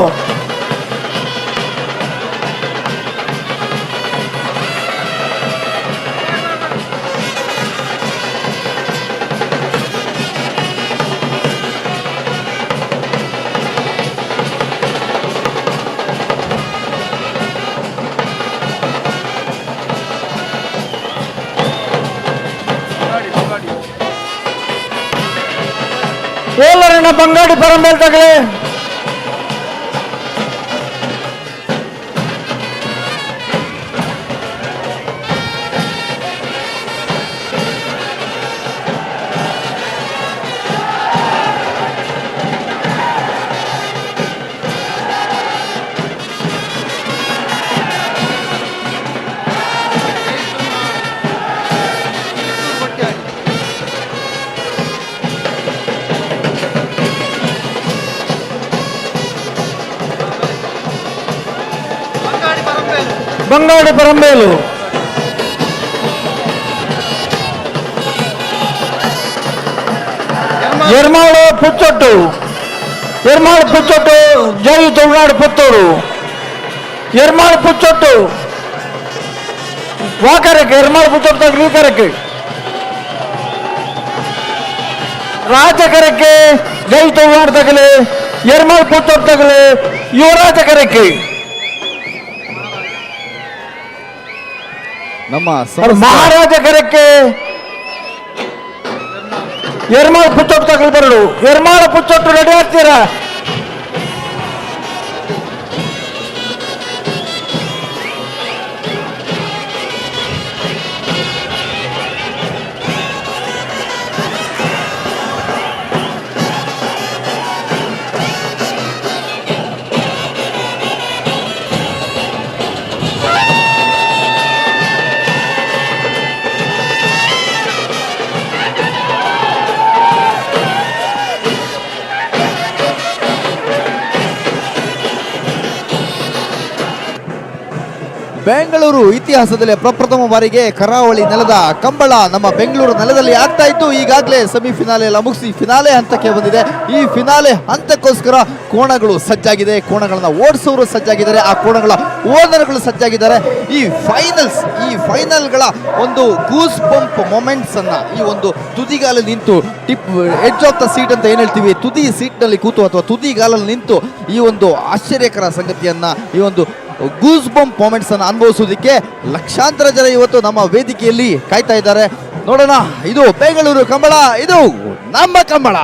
ಓಲರಣ್ಣ ಬಂಗಾಡಿ ಪರಂಬೇಲು ತಗಲೆ ಬಂಗಾಡಿ ಪರಂಬೇಲು ಎರ್ಮಾಳು ಪುಚ್ಚೊಟ್ಟು ಜೈ ತುಳುನಾಡು ಪುತ್ತೂರು ಎರ್ಮಾಳು ಪುಚ್ಚೊಟ್ಟು ವಾಕರಕ್ಕೆ ಎರ್ಮಾಳು ಪುಚ್ಚೊಟ್ಟು ತಗಲಿ ಕರಕ್ಕೆ ರಾಜಕರಕ್ಕೆ ಜೈ ತುಳುನಾಡು ತಗಲಿ ಎರ್ಮಾಳು ಪುಚ್ಚೊಟ್ಟು ತಗಲಿ ಯುವರಾಜಕರಕ್ಕೆ ನಮ್ಮ ಮಹಾರಾಜಕರಕ್ಕೆ ಎರ್ಮಾಳ ಪುಚ್ಚೊಟ್ಟು ತಗಲು ಬರಡು ಎರ್ಮಾಳ ಪುಚ್ಚೊಟ್ಟು ರೆಡಿ ಆಗ್ತೀರಾ ಬೆಂಗಳೂರು ಇತಿಹಾಸದಲ್ಲಿ ಪ್ರಪ್ರಥಮ ಬಾರಿಗೆ ಕರಾವಳಿ ನೆಲದ ಕಂಬಳ ನಮ್ಮ ಬೆಂಗಳೂರು ನೆಲದಲ್ಲಿ ಆಗ್ತಾ ಇತ್ತು. ಈಗಾಗಲೇ ಸೆಮಿಫಿನಾಲೆ ಎಲ್ಲ ಮುಗಿಸಿ ಫಿನಾಲೆ ಹಂತಕ್ಕೆ ಬಂದಿದೆ. ಈ ಫಿನಾಲೆ ಹಂತಕ್ಕೋಸ್ಕರ ಕೋಣಗಳು ಸಜ್ಜಾಗಿದೆ, ಕೋಣಗಳನ್ನ ಓಡಿಸೋರು ಸಜ್ಜಾಗಿದ್ದಾರೆ, ಆ ಕೋಣಗಳ ಓನರ್ಗಳು ಸಜ್ಜಾಗಿದ್ದಾರೆ. ಈ ಫೈನಲ್ಗಳ ಒಂದು ಗೂಸ್ ಬಂಪ್ ಮೊಮೆಂಟ್ಸ್ ಅನ್ನ ಈ ಒಂದು ತುದಿಗಾಲಲ್ಲಿ ನಿಂತು ಎಡ್ಜ್ ಆಫ್ ದ ಸೀಟ್ ಅಂತ ಏನ್ ಹೇಳ್ತೀವಿ, ತುದಿ ಸೀಟ್ನಲ್ಲಿ ಕೂತು ಅಥವಾ ತುದಿಗಾಲಲ್ಲಿ ನಿಂತು ಈ ಒಂದು ಆಶ್ಚರ್ಯಕರ ಸಂಗತಿಯನ್ನ ಈ ಒಂದು ಗೂಸ್ ಬಂಪ್ ಮೊಮೆಂಟ್ಸ್ ಅನ್ನು ಅನುಭವಿಸೋದಕ್ಕೆ ಲಕ್ಷಾಂತರ ಜನ ಇವತ್ತು ನಮ್ಮ ವೇದಿಕೆಯಲ್ಲಿ ಕಾಯ್ತಾ ಇದ್ದಾರೆ. ನೋಡೋಣ, ಇದು ಬೆಂಗಳೂರು ಕಂಬಳ, ಇದು ನಮ್ಮ ಕಂಬಳ.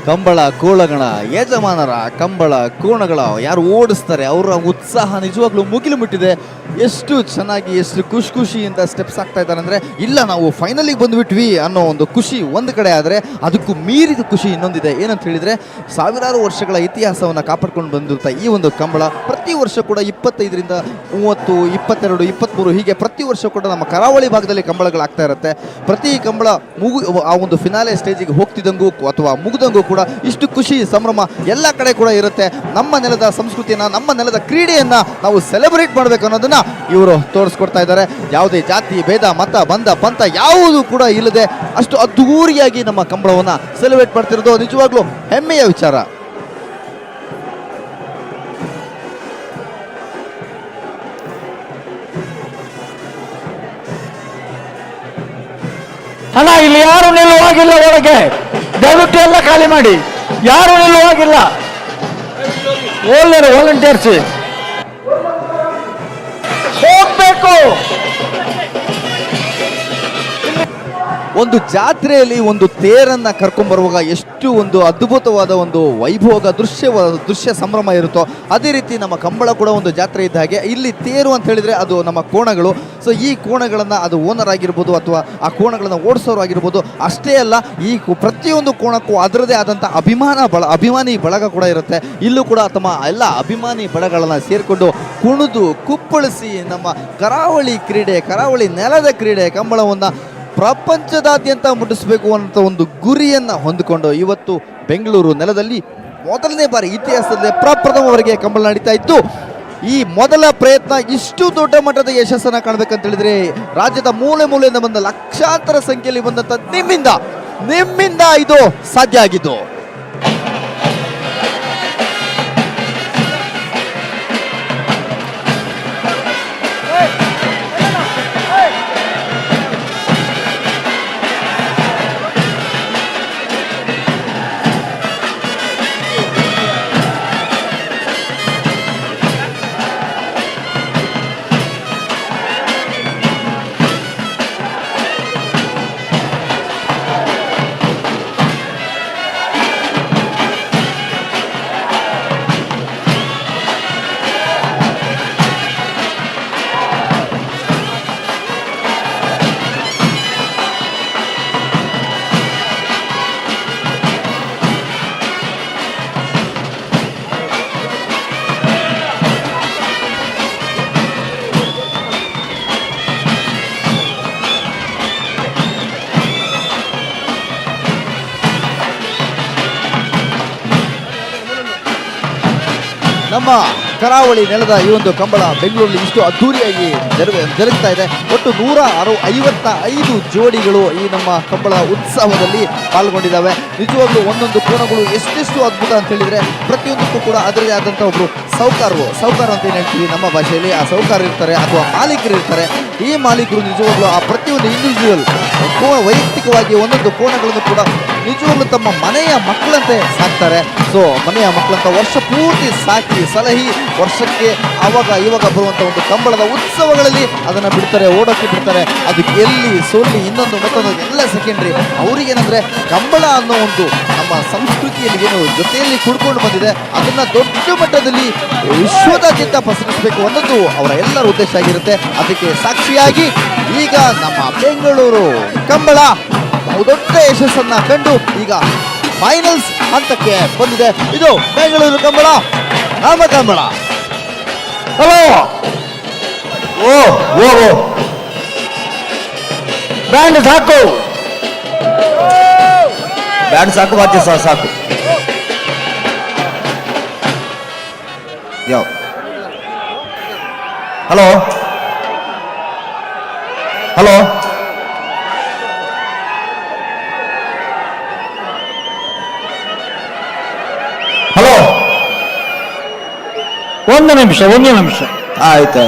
ಕಂಬಳ ಕೋಳಗಣ ಯಜಮಾನರ ಕಂಬಳ ಕೋಣಗಳ ಯಾರು ಓಡಿಸ್ತಾರೆ ಅವರ ಉತ್ಸಾಹ ನಿಜವಾಗ್ಲೂ ಮುಗಿಲು ಮುಟ್ಟಿದೆ. ಎಷ್ಟು ಚೆನ್ನಾಗಿ ಎಷ್ಟು ಖುಷಿಯಿಂದ ಸ್ಟೆಪ್ಸ್ ಆಗ್ತಾ ಇದ್ದಾರೆ ಅಂದರೆ, ಇಲ್ಲ ನಾವು ಫೈನಲಿಗೆ ಬಂದುಬಿಟ್ವಿ ಅನ್ನೋ ಒಂದು ಖುಷಿ ಒಂದು ಕಡೆ ಆದರೆ, ಅದಕ್ಕೂ ಮೀರಿದ ಖುಷಿ ಇನ್ನೊಂದಿದೆ. ಏನಂತ ಹೇಳಿದರೆ, ಸಾವಿರಾರು ವರ್ಷಗಳ ಇತಿಹಾಸವನ್ನು ಕಾಪಾಡ್ಕೊಂಡು ಬಂದಿರ್ತಾ ಈ ಒಂದು ಕಂಬಳ ಪ್ರತಿ ವರ್ಷ ಕೂಡ 25ರಿಂದ 30, 22, 23 ಹೀಗೆ ಪ್ರತಿ ವರ್ಷ ಕೂಡ ನಮ್ಮ ಕರಾವಳಿ ಭಾಗದಲ್ಲಿ ಕಂಬಳಗಳಾಗ್ತಾ ಇರುತ್ತೆ. ಪ್ರತಿ ಕಂಬಳ ಆ ಒಂದು ಫಿನಾಲೆ ಸ್ಟೇಜಿಗೆ ಹೋಗ್ತಿದ್ದಂಗೂ ಅಥವಾ ಮುಗಿದಂಗೂ ಕೂಡ ಇಷ್ಟು ಖುಷಿ ಸಂಭ್ರಮ ಎಲ್ಲ ಕಡೆ ಕೂಡ ಇರುತ್ತೆ. ನಮ್ಮ ನೆಲದ ಸಂಸ್ಕೃತಿಯನ್ನು, ನಮ್ಮ ನೆಲದ ಕ್ರೀಡೆಯನ್ನು ನಾವು ಸೆಲೆಬ್ರೇಟ್ ಮಾಡಬೇಕು ಅನ್ನೋದನ್ನ ಇವರು ತೋರಿಸ್ಕೊಡ್ತಾ ಇದ್ದಾರೆ. ಯಾವುದೇ ಜಾತಿ ಭೇದ ಮತ ಬಂಧ ಪಂಥ ಯಾವುದು ಕೂಡ ಇಲ್ಲದೆ ಅಷ್ಟು ಅದ್ಧೂರಿಯಾಗಿ ನಮ್ಮ ಕಂಬಳವನ್ನು ಸೆಲೆಬ್ರೇಟ್ ಮಾಡ್ತಿರೋದು ನಿಜವಾಗ್ಲೂ ಹೆಮ್ಮೆಯ ವಿಚಾರ. ಅಣ್ಣ, ಇಲ್ಲಿ ಯಾರು ನಿಲ್ಲುವಾಗಿಲ್ಲ, ಒಳಗೆ ದಯವಿಟ್ಟು ಎಲ್ಲ ಖಾಲಿ ಮಾಡಿ, ಯಾರು ನಿಲ್ಲುವಾಗಿಲ್ಲ. ಒಳ್ಳೆಯ ವಾಲಂಟಿಯರ್ಸ್ ಹೋಗ್ಬೇಕು. ಒಂದು ಜಾತ್ರೆಯಲ್ಲಿ ಒಂದು ತೇರನ್ನ ಕರ್ಕೊಂಡ್ಬರುವಾಗ ಎಷ್ಟು ಒಂದು ಅದ್ಭುತವಾದ ಒಂದು ವೈಭೋಗ ದೃಶ್ಯ ಸಂಭ್ರಮ ಇರುತ್ತೋ, ಅದೇ ರೀತಿ ನಮ್ಮ ಕಂಬಳ ಕೂಡ ಒಂದು ಜಾತ್ರೆ ಇದ್ದ ಹಾಗೆ. ಇಲ್ಲಿ ತೇರು ಅಂತ ಹೇಳಿದ್ರೆ ಅದು ನಮ್ಮ ಕೋಣಗಳು. ಸೊ ಈ ಕೋಣಗಳನ್ನು ಅದು ಓನರ್ ಆಗಿರ್ಬೋದು ಅಥವಾ ಆ ಕೋಣಗಳನ್ನು ಓಡಿಸೋರು ಆಗಿರ್ಬೋದು. ಅಷ್ಟೇ ಅಲ್ಲ, ಈ ಪ್ರತಿಯೊಂದು ಕೋಣಕ್ಕೂ ಅದರದೇ ಆದಂಥ ಅಭಿಮಾನಿ ಬಳಗ ಕೂಡ ಇರುತ್ತೆ. ಇಲ್ಲೂ ಕೂಡ ತಮ್ಮ ಎಲ್ಲ ಅಭಿಮಾನಿ ಬಳಗಗಳನ್ನು ಸೇರಿಕೊಂಡು ಕುಣಿದು ಕುಪ್ಪಳಿಸಿ ನಮ್ಮ ಕರಾವಳಿ ಕ್ರೀಡೆ, ಕರಾವಳಿ ನೆಲದ ಕ್ರೀಡೆ ಕಂಬಳವನ್ನು ಪ್ರಪಂಚದಾದ್ಯಂತ ಮುಟ್ಟಿಸಬೇಕು ಅನ್ನೋ ಒಂದು ಗುರಿಯನ್ನು ಹೊಂದಿಕೊಂಡು ಇವತ್ತು ಬೆಂಗಳೂರು ನೆಲದಲ್ಲಿ ಮೊದಲನೇ ಬಾರಿ ಇತಿಹಾಸದಲ್ಲಿ ಪ್ರಪ್ರಥಮವರೆಗೆ ಕಂಬಳ ನಡೀತಾ ಇತ್ತು. ಈ ಮೊದಲ ಪ್ರಯತ್ನ ಇಷ್ಟು ದೊಡ್ಡ ಮಟ್ಟದ ಯಶಸ್ಸನ್ನು ಕಾಣಬೇಕಂತ ಹೇಳಿದ್ರೆ ರಾಜ್ಯದ ಮೂಲೆ ಮೂಲೆಯಿಂದ ಬಂದ ಲಕ್ಷಾಂತರ ಸಂಖ್ಯೆಯಲ್ಲಿ ಬಂದಂಥ ನಿಮ್ಮಿಂದ ಇದು ಸಾಧ್ಯ ಆಗಿದ್ದು. ನಮ್ಮ ಕರಾವಳಿ ನೆಲದ ಈ ಒಂದು ಕಂಬಳ ಬೆಂಗಳೂರಲ್ಲಿ ಇಷ್ಟು ಅದ್ಧೂರಿಯಾಗಿ ಜರುಗ್ತಾ ಇದೆ. ಒಟ್ಟು 155 ಜೋಡಿಗಳು ಈ ನಮ್ಮ ಕಂಬಳ ಉತ್ಸವದಲ್ಲಿ ಪಾಲ್ಗೊಂಡಿದ್ದಾವೆ. ನಿಜವಾಗ್ಲೂ ಒಂದೊಂದು ಕೋಣಗಳು ಎಷ್ಟೆಷ್ಟು ಅದ್ಭುತ ಅಂತ ಹೇಳಿದ್ರೆ, ಪ್ರತಿಯೊಂದಕ್ಕೂ ಕೂಡ ಅದರದೇ ಆದಂಥ ಒಬ್ರು ಸೌಕಾರ ಅಂತ ಏನು ಹೇಳ್ತೀವಿ ನಮ್ಮ ಭಾಷೆಯಲ್ಲಿ, ಆ ಸೌಕಾರ ಇರ್ತಾರೆ ಅಥವಾ ಮಾಲೀಕರು ಇರ್ತಾರೆ. ಈ ಮಾಲೀಕರು ನಿಜವಾಗ್ಲೂ ಆ ಪ್ರತಿಯೊಂದು ಇಂಡಿವಿಜುವಲ್ ವೈಯಕ್ತಿಕವಾಗಿ ಒಂದೊಂದು ಕೋಣಗಳನ್ನು ಕೂಡ ನಿಜವಾಗ್ಲೂ ತಮ್ಮ ಮನೆಯ ಮಕ್ಕಳಂತೆ ಸಾಕ್ತಾರೆ. ಸೊ ಮನೆಯ ಮಕ್ಕಳಂತ ವರ್ಷ ಪೂರ್ತಿ ಸಾಕಿ ಸಲಹಿ ವರ್ಷಕ್ಕೆ ಇವಾಗ ಬರುವಂಥ ಒಂದು ಕಂಬಳದ ಉತ್ಸವಗಳಲ್ಲಿ ಅದನ್ನು ಬಿಡ್ತಾರೆ, ಓಡೋಕ್ಕೆ ಬಿಡ್ತಾರೆ. ಅದು ಗೆಲ್ಲಿ ಸೋಲ್ಲಿ ಇನ್ನೊಂದು ಮತ್ತೊಂದು ಎಲ್ಲ ಸೆಕೆಂಡ್ರಿ. ಅವ್ರಿಗೇನಂದ್ರೆ ಕಂಬಳ ಅನ್ನೋ ಒಂದು ನಮ್ಮ ಸಂಸ್ಕೃತಿಯಲ್ಲಿ ಏನು ಜೊತೆಯಲ್ಲಿ ಕುಡ್ಕೊಂಡು ಬಂದಿದೆ ಅದನ್ನು ದೊಡ್ಡ ಮಟ್ಟದಲ್ಲಿ ವಿಶ್ವದಾದ್ಯಂತ ಪಸರಿಸಬೇಕು ಅನ್ನೋದು ಅವರ ಎಲ್ಲರ ಉದ್ದೇಶ ಆಗಿರುತ್ತೆ. ಅದಕ್ಕೆ ಸಾಕ್ಷಿಯಾಗಿ ಈಗ ನಮ್ಮ ಬೆಂಗಳೂರು ಕಂಬಳ ಬಹುದೊಡ್ಡ ಯಶಸ್ಸನ್ನ ಕಂಡು ಈಗ ಫೈನಲ್ಸ್ ಹಂತಕ್ಕೆ ಬಂದಿದೆ. ಇದು ಬೆಂಗಳೂರು ಕಂಬಳ, ನಮ್ಮ ಕಂಬಳ. ಹಲೋ, ಓ ಬ್ಯಾಂಡ್ ಸಾಕು, ವಾದ್ಯ ಸಹ ಸಾಕು. ಹಲೋ ಹಲೋ ಹಲೋ, ಒಂದು ನಿಮಿಷ. ಆಯ್ತು.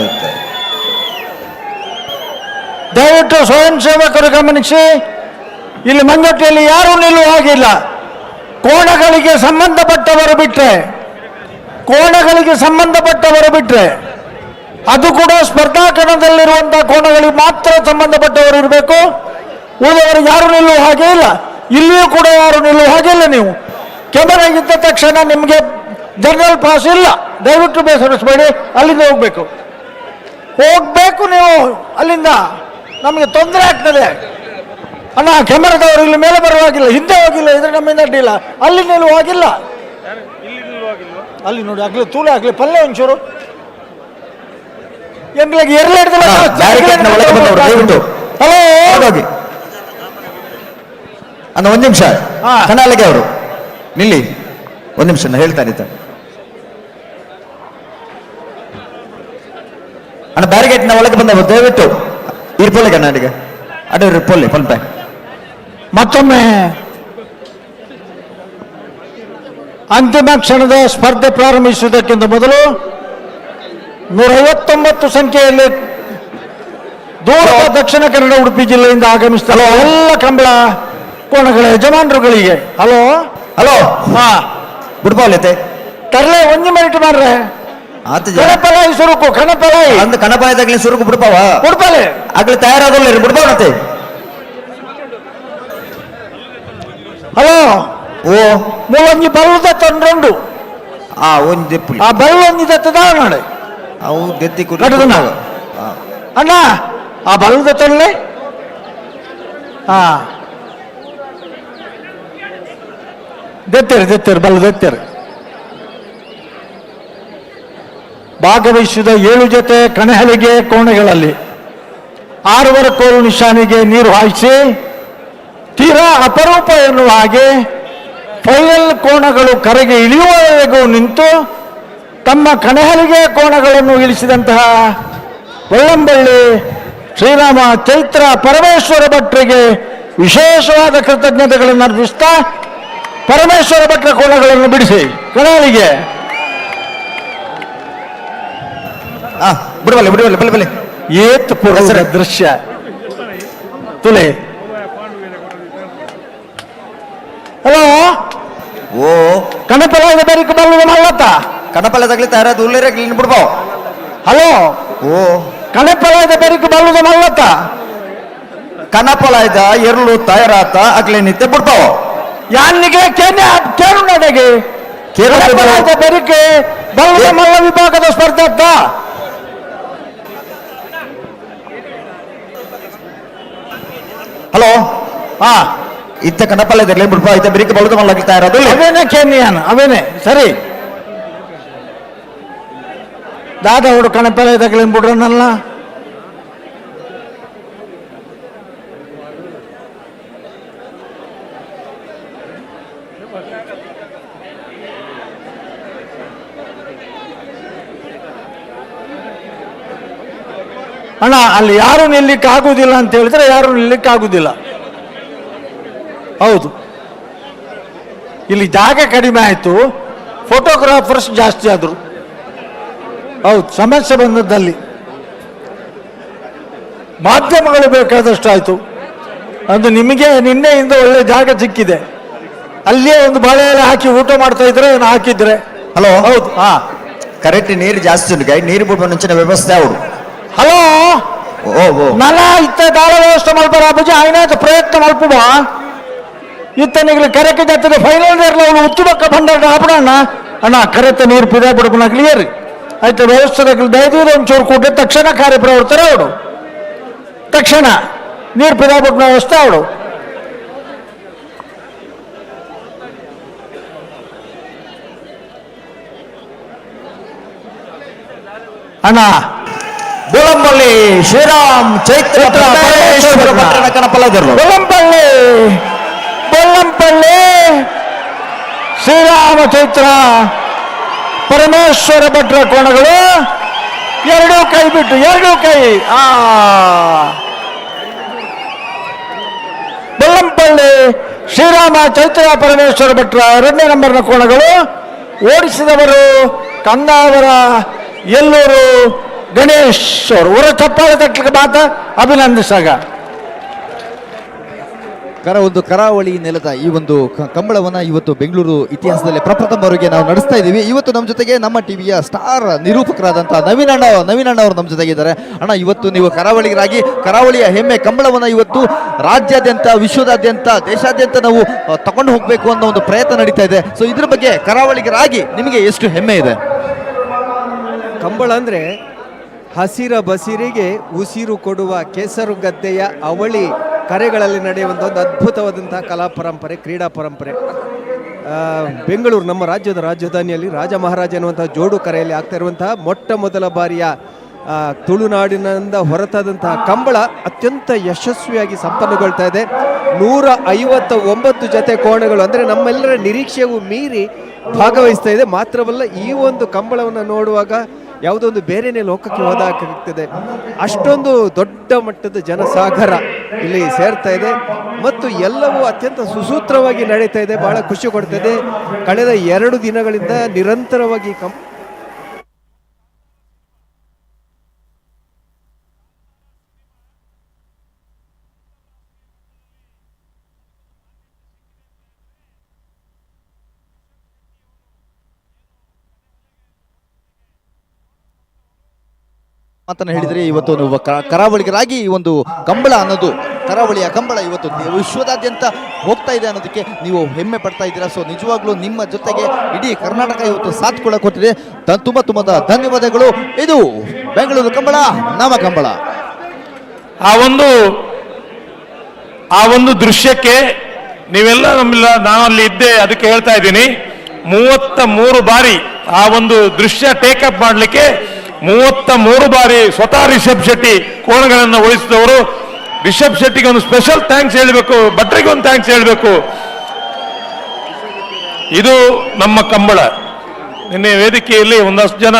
ದಯವಿಟ್ಟು ಸ್ವಯಂ ಸೇವಕರು ಗಮನಿಸಿ, ಇಲ್ಲಿ ಮಂಜಟ್ಟಿಯಲ್ಲಿ ಯಾರೂ ನಿಲ್ಲುವ ಹಾಗಿಲ್ಲ. ಕೋಣಗಳಿಗೆ ಸಂಬಂಧಪಟ್ಟವರು ಬಿಟ್ಟರೆ ಅದು ಕೂಡ ಸ್ಪರ್ಧಾ ಕಣದಲ್ಲಿರುವಂತಹ ಕೋಣಗಳಿಗೆ ಮಾತ್ರ ಸಂಬಂಧಪಟ್ಟವರು ಇರಬೇಕು. ಉಳಿದವರಿಗೆ ಯಾರು ನಿಲ್ಲುವ ಹಾಗೆ ಇಲ್ಲ. ಇಲ್ಲಿಯೂ ಕೂಡ ಯಾರು ನಿಲ್ಲುವ ಹಾಗೆ ಇಲ್ಲ. ನೀವು ಕೆಮರಾ ಇದ್ದ ತಕ್ಷಣ ನಿಮಗೆ ಜನರಲ್ ಪಾಸ್ ಇಲ್ಲ, ದಯವಿಟ್ಟು ಬೇಸರಿಸಬೇಡಿ, ಅಲ್ಲಿಂದ ಹೋಗ್ಬೇಕು ನೀವು ಅಲ್ಲಿಂದ, ನಮಗೆ ತೊಂದರೆ ಆಗ್ತದೆ ಅಣ್ಣ. ಕೆಮರಾದವರು ಇಲ್ಲಿ ಮೇಲೆ ಬರುವಾಗಿಲ್ಲ, ಹಿಂದೆ ಹೋಗಿಲ್ಲ, ಇದ್ರೆ ನಮ್ಮಿಂದ ಅಡ್ಡಿಲ್ಲ, ಅಲ್ಲಿ ನಿಲ್ಲುವಾಗಿಲ್ಲ. ಅಲ್ಲಿ ನೋಡಿ ಆಗ್ಲಿ ತೂಲೆ ಆಗ್ಲಿ ಪಲ್ಲೆ ಒಂಚೂರು ಎಂಗ್ಲಿಗೆ ಎರಲೆಡ್ದಲ್ಲ. ಹಲೋ ಅಂದ ಒಂದ್ ನಿಮಿಷ ಕಣಾಲಿಗೆ ಅವರು ನಿಲ್ಲಿ, ಒಂದ್ ನಿಮಿಷ ಹೇಳ್ತಾನೆ ಅಣ್ಣ. ಬ್ಯಾರಿಗೇಟ್ನ ಒಳಗೆ ಬಂದವರು ದಯವಿಟ್ಟು ಇರ್ಪೊಳ್ಳೆ ಕನ್ನಡಿಗೆ ಅಡ್ಡ ಇರ್ಪೊಳ್ಳೆ ಪಲ್ಪೆ. ಮತ್ತೊಮ್ಮೆ ಅಂತಿಮ ಕ್ಷಣದ ಸ್ಪರ್ಧೆ ಪ್ರಾರಂಭಿಸುವುದಕ್ಕಿಂತ ಮೊದಲು 159 ಸಂಖ್ಯೆಯಲ್ಲಿ ದೂರದ ದಕ್ಷಿಣ ಕನ್ನಡ ಉಡುಪಿ ಜಿಲ್ಲೆಯಿಂದ ಆಗಮಿಸ್ತಾರೆ ಎಲ್ಲ ಕಂಬಳ ಕೋಣಗಳ ಯಜಮಾನರುಗಳಿಗೆ ಹಲೋ ಹಲೋ ಹಾ ಬಿಡ್ಪಾವಲ್ಲೈತೆ ತರಲೆ ಒಂಜಿ ಮಿನಿಟ್ ಮಾಡ್ರೆ ಕಣಪಲಾಯಿ ಸುರುಕು ಕಣಪಲಾಯಿ ಅಂದ ಕಣಪಾಯದಾಗ್ಲಿ ಸುರುಕು ಬಿಡ್ಪಾವ ಬಿಡ್ಪಾಲೆ ಆಗ್ಲಿ ತಯಾರಾಗಲ್ಲ ಬಿಡ್ಪಾವನತೆ. ಹಲೋ ಓ ಮೂಲೊಂಜಿ ಬಲ್ಲದ ತೊಂಡ್ರೆಂಡು ಒಂದ್ ಆ ಬಲ್ಲೊಂಜಿ ದತ್ತದ ನೋಡಿ ಅವು ಗೆದ್ದಿ ಅಣ್ಣ ಆ ಬಲ್ಲದ ತೊಳ್ಳೆ ದೆತ್ತೇರು ಬಲ್ಲ ದೆತ್ತೇರು. ಭಾಗವಹಿಸಿದ 7 ಜೊತೆ ಕಣಹಲಿಗೆ ಕೋಣೆಗಳಲ್ಲಿ 6 ಕೋಲು ನಿಶಾನೆಗೆ ನೀರು ಹಾಯಿಸಿ ತೀರಾ ಅಪರೂಪ ಎನ್ನುವ ಹಾಗೆ ಫೈನಲ್ ಕೋಣಗಳು ಕರೆಗೆ ಇಳಿಯುವವರೆಗೂ ನಿಂತು ತಮ್ಮ ಕಣಹಲಿಗೆ ಕೋಣಗಳನ್ನು ಇಳಿಸಿದಂತಹ ಒಳ್ಳಂಬಳ್ಳಿ ಶ್ರೀರಾಮ ಚೈತ್ರ ಪರಮೇಶ್ವರ ಭಟ್ರಿಗೆ ವಿಶೇಷವಾದ ಕೃತಜ್ಞತೆಗಳನ್ನು ಅರ್ಪಿಸ್ತಾ ಪರಮೇಶ್ವರ ಭಟ್ರ ಕೋಣಗಳನ್ನು ಬಿಡಿಸಿ ಕಣಹಲಿಗೆ ಬಿಡಬಲ್ಲೆ ಏತ್ ಪುರಸರ ದೃಶ್ಯ ತುಲೆ. ಹಲೋ ಓ ಕಣಪಲಾಯದ ಬೇರಿಕೆ ಬಲ್ಲದ ಮಲ್ಲತ್ತ ಕಣಪಲದಾಗ್ಲಿ ತಯಾರಾದ ಉಳ್ಳೇರಾಗ್ಲಿ ಬಿಡ್ಬಾವ್. ಹಲೋ ಓ ಕಣಪಲಾಯದ ಬೇರಿಕೆ ಬಲ್ಲದ ಮಲ್ಲತ್ತ ಕಣಪಲಾಯ್ದ ಎರಳು ತಯಾರಾತ ಆಗ್ಲೇ ನಿತ್ಯ ಬಿಡ್ತಾವ ಯಾನಿಗೆ ಕೇರು ನಡೆಗೆ ಕಣಪಲಾಯದ ಬೇರಿಕೆ ಬಲ್ಲದ ಮಲ್ಲ ವಿಭಾಗದ ಸ್ಪರ್ಧಾರ್ಥ ಹಲೋ ಇತ್ತ ಕಣಪಲ್ಯದಲ್ಲಿ ಬಿಡ್ಬಾ ಇತ್ತ ಬಿರಿಕೆ ಬಳುದು ಮಲ್ಲಾಗ್ಲಿ ತಯಾರಾದ ಅವೇನೇ ಕೇನ್ಯಾನ್ ಅವೇನೇ ಸರಿ ದಾದ ಹುಡು ಕಣಪಲಾಯದಾಗ್ಲಿ ಬಿಡ್ರನಲ್ಲ. ಅಣ್ಣ ಅಲ್ಲಿ ಯಾರು ನಿಲ್ಲಿಕ್ಕೆ ಆಗುದಿಲ್ಲ ಅಂತ ಹೇಳಿದ್ರೆ ಯಾರು ನಿಲ್ಲಿಕ್ಕೆ ಆಗುದಿಲ್ಲ. ಹೌದು ಇಲ್ಲಿ ಜಾಗ ಕಡಿಮೆ ಆಯ್ತು, ಫೋಟೋಗ್ರಾಫರ್ಸ್ ಜಾಸ್ತಿ ಆದ್ರು. ಹೌದು ಸಮಸ್ಯೆ ಬಂದದ್ದಲ್ಲಿ ಮಾಧ್ಯಮಗಳು ಬೇಕಾದಷ್ಟು ಆಯ್ತು. ಅದು ನಿಮಗೆ ನಿನ್ನೆಯಿಂದ ಒಳ್ಳೆ ಜಾಗ ಸಿಕ್ಕಿದೆ, ಅಲ್ಲೇ ಒಂದು ಬಾಳೆ ಎಲೆ ಹಾಕಿ ಊಟ ಮಾಡ್ತಾ ಇದ್ರೆ ಹಾಕಿದ್ರೆ. ಹಲೋ ಹೌದು ಕರೆಕ್ಟ್ ನೀರು ಜಾಸ್ತಿ ಉಂಟು ನೀರು ಬಿಡುವ ಮುಂಚಿನ ವ್ಯವಸ್ಥೆ ಅವಡು. ಹಲೋ ನಲ ಇತ್ತ ದಾಳ ವ್ಯವಸ್ಥೆ ಮಲ್ಪರ ಅಬ್ಬಜಿ ಆಯ್ನಾಯ್ತು ಪ್ರಯತ್ನ ಮಲ್ಪುವ ಇತ್ತನಿಗೆ ಕರೆಕ್ಟ್ ಜಾತಿಗೆ ಫೈನಲ್ ಇರಲ್ಲ ಅವನು ಉತ್ತುಬಕ್ಕ ಬಂಡ ಆಪಡಣ್ಣ ಅಣ್ಣ ಕರೆಕ್ಟ್ ನೀರು ಪಿದ ಬಿಡ್ಬನ ಕ್ಲಿಯರ್ ಆಯ್ತು ವ್ಯವಸ್ಥೆದಾಗ ದಯದೀರ ಒಂಚೂರು ಕೂಟ ತಕ್ಷಣ ಕಾರ್ಯಪ್ರವರ್ತನೆ ಅವಡು ತಕ್ಷಣ ನೀರು ಪಿದ ಬಿಡ್ನ ವ್ಯವಸ್ಥೆ ಅವಡು. ಅಣ್ಣ ಬೋಳಂಬಳ್ಳಿ ಶ್ರೀರಾಮ್ ಚೈತ್ರ ಕಣಪಲ್ಲದಿರಲು ಬೊಲ್ಲಂಪಳ್ಳಿ ಶ್ರೀರಾಮ ಚೈತ್ರ ಪರಮೇಶ್ವರ ಭಟ್ರ ಕೋಣಗಳು ಎರಡೂ ಕೈ ಬಿಟ್ಟು ಎರಡೂ ಕೈ ಬೊಲ್ಲಂಪಳ್ಳಿ ಶ್ರೀರಾಮ ಚೈತ್ರ ಪರಮೇಶ್ವರ ಭಟ್ರ 2ನೇ ನಂಬರ್ನ ಕೋಣಗಳು ಓಡಿಸಿದವರು ಕಂದಾವರ ಎಲ್ಲೂರು ಗಣೇಶ್ ಅವರು ಊರ ಚಪ್ಪಾಳೆ ತಟ್ಟಲಿಕ್ಕೆ ಮಾತ ಅಭಿನಂದಿಸಾಗ ಕರಾವಳಿ ನೆಲದ ಈ ಒಂದು ಕಂಬಳವನ್ನ ಇವತ್ತು ಬೆಂಗಳೂರು ಇತಿಹಾಸದಲ್ಲಿ ಪ್ರಪ್ರಥಮ ಬಾರಿಗೆ ನಾವು ನಡೆಸ್ತಾ ಇದ್ದೀವಿ. ಇವತ್ತು ನಮ್ಮ ಜೊತೆಗೆ ನಮ್ಮ ಟಿವಿಯ ಸ್ಟಾರ್ ನಿರೂಪಕರಾದಂತಹ ನವೀನ್ ಅಣ್ಣ ಅವರು ನಮ್ಮ ಜೊತೆಗಿದ್ದಾರೆ. ಅಣ್ಣ, ಇವತ್ತು ನೀವು ಕರಾವಳಿಗರಾಗಿ ಕರಾವಳಿಯ ಹೆಮ್ಮೆ ಕಂಬಳವನ್ನ ಇವತ್ತು ರಾಜ್ಯಾದ್ಯಂತ, ವಿಶ್ವದಾದ್ಯಂತ, ದೇಶಾದ್ಯಂತ ನಾವು ತಗೊಂಡು ಹೋಗಬೇಕು ಅನ್ನೋ ಒಂದು ಪ್ರಯತ್ನ ನಡೀತಾ ಇದೆ. ಸೊ ಇದ್ರ ಬಗ್ಗೆ ಕರಾವಳಿಗರಾಗಿ ನಿಮಗೆ ಎಷ್ಟು ಹೆಮ್ಮೆ ಇದೆ? ಕಂಬಳ ಅಂದರೆ ಹಸಿರ ಬಸಿರಿಗೆ ಉಸಿರು ಕೊಡುವ ಕೆಸರು ಗದ್ದೆಯ ಅವಳಿ ಕರೆಗಳಲ್ಲಿ ನಡೆಯುವಂಥ ಒಂದು ಅದ್ಭುತವಾದಂತಹ ಕಲಾ ಪರಂಪರೆ, ಕ್ರೀಡಾ ಪರಂಪರೆ. ಬೆಂಗಳೂರು ನಮ್ಮ ರಾಜ್ಯದ ರಾಜಧಾನಿಯಲ್ಲಿ ರಾಜ ಮಹಾರಾಜ ಎನ್ನುವಂತಹ ಜೋಡು ಕರೆಯಲ್ಲಿ ಆಗ್ತಾ ಇರುವಂತಹ ಮೊಟ್ಟ ಮೊದಲ ಬಾರಿಯ ತುಳುನಾಡಿನಿಂದ ಹೊರತಾದಂತಹ ಕಂಬಳ ಅತ್ಯಂತ ಯಶಸ್ವಿಯಾಗಿ ಸಂಪನ್ನಗೊಳ್ತಾ ಇದೆ. 159 ಜೊತೆ ಕೋಣಗಳು ಅಂದರೆ ನಮ್ಮೆಲ್ಲರ ನಿರೀಕ್ಷೆಗೂ ಮೀರಿ ಭಾಗವಹಿಸ್ತಾ ಇದೆ. ಮಾತ್ರವಲ್ಲ, ಈ ಒಂದು ಕಂಬಳವನ್ನು ನೋಡುವಾಗ ಯಾವುದೋ ಒಂದು ಬೇರೆನೇ ಲೋಕಕ್ಕೆ ಹೋದಾಗ್ತದೆ. ಅಷ್ಟೊಂದು ದೊಡ್ಡ ಮಟ್ಟದ ಜನಸಾಗರ ಇಲ್ಲಿ ಸೇರ್ತಾ ಇದೆ ಮತ್ತು ಎಲ್ಲವೂ ಅತ್ಯಂತ ಸುಸೂತ್ರವಾಗಿ ನಡೀತಾ ಇದೆ. ಬಹಳ ಖುಷಿ ಕೊಡ್ತಾ ಇದೆ. ಕಳೆದ 2 ದಿನಗಳಿಂದ ನಿರಂತರವಾಗಿ ಮಾತನ್ನು ಹೇಳಿದರೆ ಇವತ್ತು ನೀವು ಕರಾವಳಿಗರಾಗಿ ಈ ಒಂದು ಕಂಬಳ ಅನ್ನೋದು, ಕರಾವಳಿಯ ಕಂಬಳ ಇವತ್ತು ವಿಶ್ವದಾದ್ಯಂತ ಹೋಗ್ತಾ ಇದೆ ಅನ್ನೋದಕ್ಕೆ ನೀವು ಹೆಮ್ಮೆ ಪಡ್ತಾ ಇದ್ದೀರಾ. ಸೊ ನಿಜವಾಗ್ಲೂ ನಿಮ್ಮ ಜೊತೆಗೆ ಇಡೀ ಕರ್ನಾಟಕ ಇವತ್ತು ಸಾಥ್ ಕೂಡ ಕೊಟ್ಟಿದೆ. ತುಂಬ ಧನ್ಯವಾದಗಳು. ಇದು ಬೆಂಗಳೂರು ಕಂಬಳ, ನಮ್ಮ ಕಂಬಳ. ಆ ಒಂದು ದೃಶ್ಯಕ್ಕೆ ನೀವೆಲ್ಲ ನಾನಲ್ಲಿ ಇದ್ದೆ, ಅದಕ್ಕೆ ಹೇಳ್ತಾ ಇದ್ದೀನಿ. 33 ಬಾರಿ ಆ ಒಂದು ದೃಶ್ಯ ಟೇಕಪ್ ಮಾಡಲಿಕ್ಕೆ 33 ಬಾರಿ ಸ್ವತಃ ರಿಷಬ್ ಶೆಟ್ಟಿ ಕೋಣಗಳನ್ನು ಉಳಿಸಿದವರು. ರಿಷಬ್ ಶೆಟ್ಟಿಗೆ ಒಂದು ಸ್ಪೆಷಲ್ ಥ್ಯಾಂಕ್ಸ್ ಹೇಳಬೇಕು, ಭಟ್ರಿಗೆ ಒಂದು ಥ್ಯಾಂಕ್ಸ್ ಹೇಳಬೇಕು. ಇದು ನಮ್ಮ ಕಂಬಳ. ನಿನ್ನೆ ವೇದಿಕೆಯಲ್ಲಿ ಒಂದಷ್ಟು ಜನ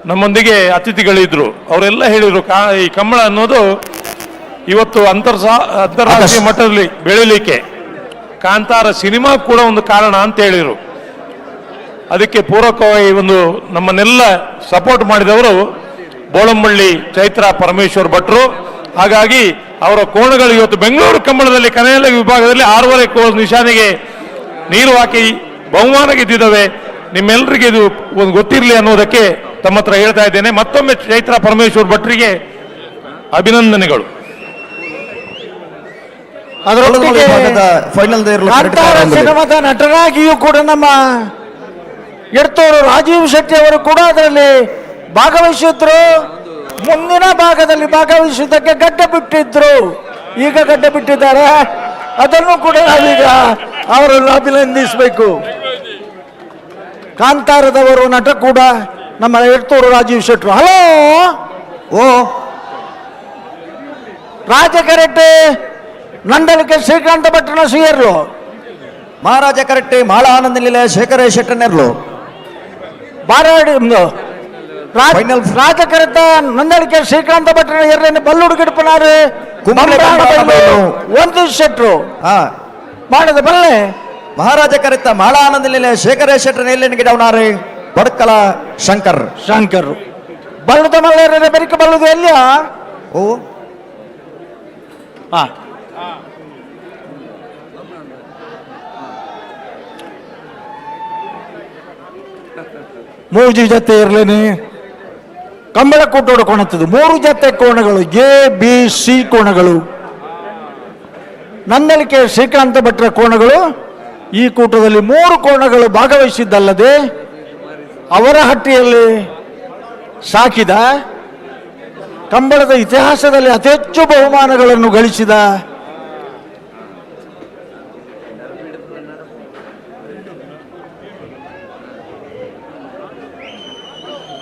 ನಮ್ಮೊಂದಿಗೆ ಅತಿಥಿಗಳಿದ್ರು. ಅವರೆಲ್ಲ ಹೇಳಿದ್ರು ಈ ಕಂಬಳ ಅನ್ನೋದು ಇವತ್ತು ಅಂತಾರಾಷ್ಟ್ರೀಯ ಮಟ್ಟದಲ್ಲಿ ಬೆಳೀಲಿಕ್ಕೆ ಕಾಂತಾರ ಸಿನಿಮಾ ಕೂಡ ಒಂದು ಕಾರಣ ಅಂತ ಹೇಳಿದರು. ಅದಕ್ಕೆ ಪೂರಕವಾಗಿ ಒಂದು ನಮ್ಮನ್ನೆಲ್ಲ ಸಪೋರ್ಟ್ ಮಾಡಿದವರು ಬೋಳಂಬಳ್ಳಿ ಚೈತ್ರ ಪರಮೇಶ್ವರ್ ಭಟ್ರು. ಹಾಗಾಗಿ ಅವರ ಕೋಣಗಳು ಇವತ್ತು ಬೆಂಗಳೂರು ಕಂಬಳದಲ್ಲಿ ಕನೆಯಲ ವಿಭಾಗದಲ್ಲಿ 6.5 ಕೋಸ್ ನಿಶಾನೆಗೆ ನೀರು ಹಾಕಿ ಬಹುಮಾನ ಗೆದ್ದಿದ್ದಾವೆ. ನಿಮ್ಮೆಲ್ಲರಿಗೆ ಇದು ಒಂದು ಗೊತ್ತಿರಲಿ ಅನ್ನೋದಕ್ಕೆ ತಮ್ಮ ಹತ್ರ ಹೇಳ್ತಾ ಇದ್ದೇನೆ. ಮತ್ತೊಮ್ಮೆ ಚೈತ್ರ ಪರಮೇಶ್ವರ್ ಭಟ್ರಿಗೆ ಅಭಿನಂದನೆಗಳು. ಸಿನಿಮಾದ ನಟರಾಗಿಯೂ ಕೂಡ ನಮ್ಮ ಎಡ್ತೂರು ರಾಜೀವ್ ಶೆಟ್ಟಿ ಅವರು ಕೂಡ ಅದರಲ್ಲಿ ಭಾಗವಹಿಸಿದ್ರು. ಮುಂದಿನ ಭಾಗದಲ್ಲಿ ಭಾಗವಹಿಸುವುದಕ್ಕೆ ಗಡ್ಡ ಬಿಟ್ಟಿದ್ರು, ಈಗ ಗಡ್ಡ ಬಿಟ್ಟಿದ್ದಾರೆ. ಅದನ್ನು ಕೂಡ ನಾವೀಗ ಅವರನ್ನು ಅಭಿನಂದಿಸಬೇಕು. ಕಾಂತಾರದವರು ನಟ ಕೂಡ ನಮ್ಮ ಎಡ್ತೂರು ರಾಜೀವ್ ಶೆಟ್ರು. ಹಲೋ, ಓ ರಾಜಕರೆಟ್ಟೆ ನಂಡಲಿಕೆ ಶ್ರೀಕಾಂತ ಭಟ್ರನ ಸಿಯರ್ಲು, ಮಹಾರಾಜ ಕರೆಟ್ಟೆ ಮಾಳ ಆನಂದ ನಿಲಯ ಶೇಖರ ಶೆಟ್ಟನೆರ್ಲು, ಬಾರಾಡಿ ರಾಜಕರೆತ ನಂದಳಿಕೆ ಶ್ರೀಕಾಂತ ಭಟ್ರನ ಎರ್ರನ್ನು ಬಲ್ಲುಡು ಗಿಡಪನಾರು ಒಂದು ಶೆಟ್ರು ಮಾಡಿದ ಬಲ್ಲೆ ಮಹಾರಾಜ ಕರೆತ ಮಾಳ ಆನಂದ ನಿಲಯ ಶೇಖರ ಶೆಟ್ಟನ ಎಲ್ಲಿನ ಗಿಡವನಾರೆ ಬಡ್ಕಲ ಶಂಕರ್ ಬಲ್ಲದ ಮಲ್ಲೆರ ಬೆರಿಕ ಬಲ್ಲದು ಎಲ್ಲಿಯ ಓ ಮೂಜಿ ಜೊತೆ ಇರ್ಲೇನೆ ಕಂಬಳ ಕೂಟೋಡು ಕೋಣತ್ತದು 3 ಜೊತೆ ಕೋಣಗಳು, ABC ಕೋಣಗಳು. ನಂದಳಿಕೆ ಶ್ರೀಕಾಂತ ಭಟ್ರ ಕೋಣಗಳು ಈ ಕೂಟದಲ್ಲಿ 3 ಕೋಣಗಳು ಭಾಗವಹಿಸಿದ್ದಲ್ಲದೆ ಅವರ ಹಟ್ಟಿಯಲ್ಲಿ ಸಾಕಿದ ಕಂಬಳದ ಇತಿಹಾಸದಲ್ಲಿ ಅತಿ ಹೆಚ್ಚು ಬಹುಮಾನಗಳನ್ನು ಗಳಿಸಿದ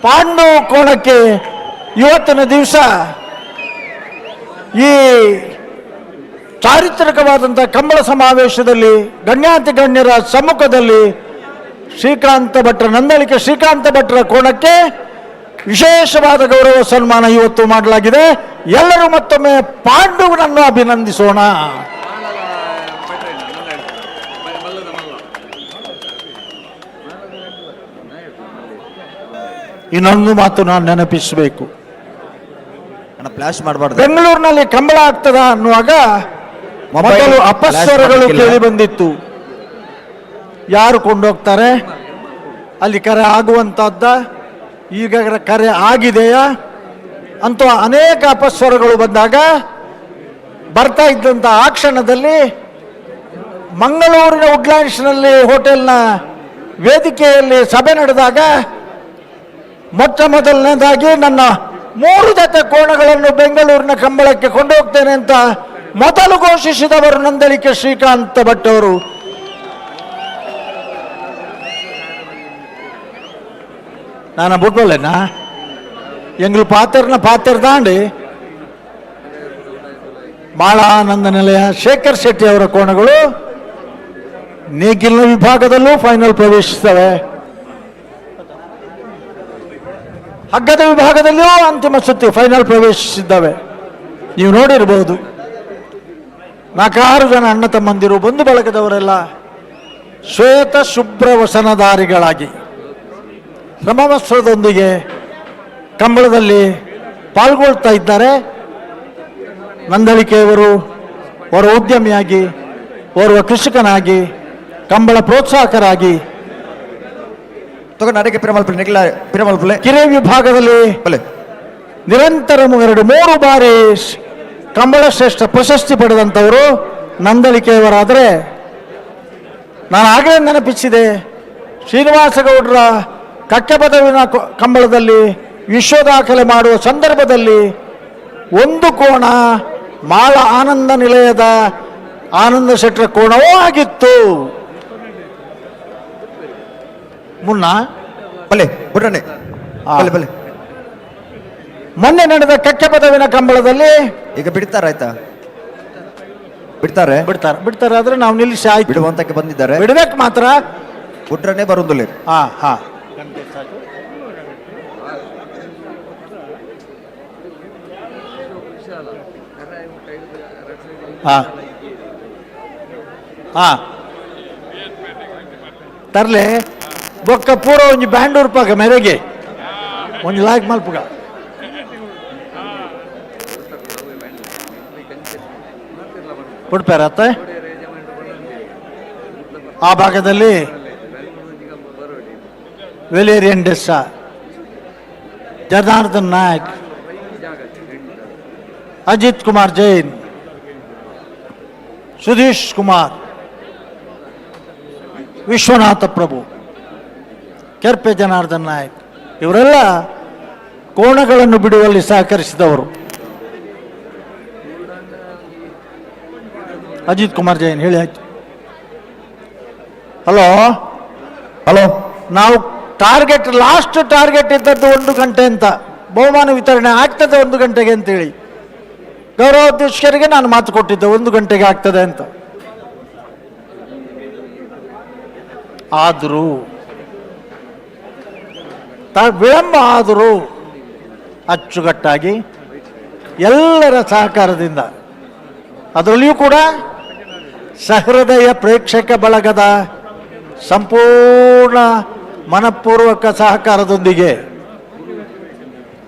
ಪಾಂಡು ಕೋಣಕ್ಕೆ ಇವತ್ತಿನ ದಿವಸ ಈ ಚಾರಿತ್ರಿಕವಾದಂಥ ಕಂಬಳ ಸಮಾವೇಶದಲ್ಲಿ ಗಣ್ಯಾತಿ ಗಣ್ಯರ ಸಮ್ಮುಖದಲ್ಲಿ ಶ್ರೀಕಾಂತ ಭಟ್ರ ನಂದಳಿಕೆ ಶ್ರೀಕಾಂತ ಭಟ್ರ ಕೋಣಕ್ಕೆ ವಿಶೇಷವಾದ ಗೌರವ ಸನ್ಮಾನ ಇವತ್ತು ಮಾಡಲಾಗಿದೆ. ಎಲ್ಲರೂ ಮತ್ತೊಮ್ಮೆ ಪಾಂಡುವನ್ನು ಅಭಿನಂದಿಸೋಣ. ಇನ್ನೊಂದು ಮಾತು ನಾನು ನೆನಪಿಸಬೇಕು, ಫ್ಲಾಶ್ ಮಾಡಬಾರ್ದು. ಬೆಂಗಳೂರಿನಲ್ಲಿ ಕಂಬಳ ಆಗ್ತದ ಅನ್ನುವಾಗ ಮೊದಲು ಅಪಸ್ವರಗಳು ಕೇಳಿ ಬಂದಿತ್ತು. ಯಾರು ಕೊಂಡೋಗ್ತಾರೆ? ಅಲ್ಲಿ ಕರೆ ಆಗುವಂತಹದ್ದ, ಈಗ ಕರೆ ಆಗಿದೆಯಾ ಅಂತ ಅನೇಕ ಅಪಸ್ವರಗಳು ಬಂದಾಗ ಬರ್ತಾ ಇದ್ದಂತ ಆ ಕ್ಷಣದಲ್ಲಿ ಮಂಗಳೂರಿನ ವುಡ್ಲ್ಯಾಂಡ್ಸ್ನಲ್ಲಿ ಹೋಟೆಲ್ನ ವೇದಿಕೆಯಲ್ಲಿ ಸಭೆ ನಡೆದಾಗ ಮೊಟ್ಟ ಮೊದಲನೇದಾಗಿ ನನ್ನ 3 ಜೊತೆ ಕೋಣಗಳನ್ನು ಬೆಂಗಳೂರಿನ ಕಂಬಳಕ್ಕೆ ಕೊಂಡೋಗ್ತೇನೆ ಅಂತ ಮೊದಲು ಘೋಷಿಸಿದವರು ನಂದಳಿಕೆ ಶ್ರೀಕಾಂತ ಭಟ್ ಅವರು. ನಾನು ಬಿಟ್ಕೊಳ್ಳೇನಾ ಎಂಗ್ಳು ಪಾತ್ರ ದಾಂಡಿ ಮಾಳಾನಂದ ನಿಲಯ ಶೇಖರ್ ಶೆಟ್ಟಿ ಅವರ ಕೋಣಗಳು ನೇಗಿಲಿನ ವಿಭಾಗದಲ್ಲೂ ಫೈನಲ್ ಪ್ರವೇಶಿಸ್ತವೆ. ಹಗ್ಗದ ವಿಭಾಗದಲ್ಲಿಯೂ ಅಂತಿಮ ಸುತ್ತಿ ಫೈನಲ್ ಪ್ರವೇಶಿಸಿದ್ದಾವೆ. ನೀವು ನೋಡಿರಬಹುದು 4-6 ಜನ ಅಣ್ಣ ತಮ್ಮಂದಿರು ಬಂಧು ಬಳಗದವರೆಲ್ಲ ಶ್ವೇತ ಶುಭ್ರ ವಸನಧಾರಿಗಳಾಗಿ ಸಮವಸ್ತ್ರದೊಂದಿಗೆ ಕಂಬಳದಲ್ಲಿ ಪಾಲ್ಗೊಳ್ತಾ ಇದ್ದಾರೆ. ನಂದಳಿಕೆಯವರು ಓರ್ವ ಉದ್ಯಮಿಯಾಗಿ, ಓರ್ವ ಕೃಷಿಕನಾಗಿ, ಕಂಬಳ ಪ್ರೋತ್ಸಾಹಕರಾಗಿ ಕಿರೆ ವಿಭಾಗದಲ್ಲಿ ನಿರಂತರ 2-3 ಬಾರಿ ಕಂಬಳ ಶ್ರೇಷ್ಠ ಪ್ರಶಸ್ತಿ ಪಡೆದಂಥವರು ನಂದಳಿಕೆಯವರಾದರೆ, ನಾನು ಆಗಲೇ ನೆನಪಿಸಿದೆ ಶ್ರೀನಿವಾಸ ಗೌಡರ ಕಕ್ಕೆ ಪದವಿನ ಕಂಬಳದಲ್ಲಿ ವಿಶ್ವ ದಾಖಲೆ ಮಾಡುವ ಸಂದರ್ಭದಲ್ಲಿ ಒಂದು ಕೋಣ ಮಾಳ ಆನಂದ ನಿಲಯದ ಆನಂದ ಶೆಟ್ಟರ ಕೋಣವೂ ಆಗಿತ್ತು. ಮುನ್ನ ಮೊನ್ನೆ ನಡೆದ ಕಕ್ಕೆ ಪದವಿನ ಕಂಬಳದಲ್ಲಿ ಈಗ ಬಿಡ್ತಾರಾಯ್ತಾ? ಬಿಡ್ತಾರೆ ಆದ್ರೆ ನಾವು ನಿಲ್ಲಿಸಿ ಆಯ್ತು. ಬಿಡುವಂತಕ್ಕೆ ಬಂದಿದ್ದಾರೆ. ಬಿಡ್ಬೇಕು ಮಾತ್ರ ಬಿಟ್ರನೆ ಬರುವುದಿಲ್ಲ. ಹಾ ತರ್ಲೆ ಬೊಕ್ಕ ಪೂರ ಒಂಜಿ ಬ್ಯಾಂಡ್ ಉರ್ಪಾಗ ಮೆರೆಗೆ ಒಂಜಿ ಲಾಯ್ಕ್ ಮಲ್ಪುಗ ಬಿಡ್ಪಾರತ್ತ. ಆ ಭಾಗದಲ್ಲಿ ವೆಲೇರಿಯನ್ ಡೆಸ್ಸಾ, ಜನಾರ್ದನ್ ನಾಯಕ್, ಅಜಿತ್ ಕುಮಾರ್ ಜೈನ್, ಸುಧೀಶ್ ಕುಮಾರ್, ವಿಶ್ವನಾಥ ಪ್ರಭು, ಕೆರ್ಪೆ ಜನಾರ್ದನ್ ನಾಯಕ್ ಇವರೆಲ್ಲ ಕೋಣಗಳನ್ನು ಬಿಡುವಲ್ಲಿ ಸಹಕರಿಸಿದವರು. ಅಜಿತ್ ಕುಮಾರ್ ಜೈನ್ ಹೇಳಿ ಆಯ್ತು. ಹಲೋ ನಾವು ಲಾಸ್ಟ್ ಟಾರ್ಗೆಟ್ ಇದ್ದದ್ದು 1 ಗಂಟೆ ಅಂತ, ಬಹುಮಾನ ವಿತರಣೆ ಆಗ್ತದೆ 1 ಗಂಟೆಗೆ ಅಂತೇಳಿ ಗೌರವಾಧ್ಯಕ್ಷರಿಗೆ ನಾನು ಮಾತು ಕೊಟ್ಟಿದ್ದೆ 1 ಗಂಟೆಗೆ ಆಗ್ತದೆ ಅಂತ. ಆದರೂ ವಿಳಂಬ ಆದರೂ ಅಚ್ಚುಕಟ್ಟಾಗಿ ಎಲ್ಲರ ಸಹಕಾರದಿಂದ, ಅದರಲ್ಲಿಯೂ ಕೂಡ ಸಹೃದಯ ಪ್ರೇಕ್ಷಕ ಬಳಗದ ಸಂಪೂರ್ಣ ಮನಪೂರ್ವಕ ಸಹಕಾರದೊಂದಿಗೆ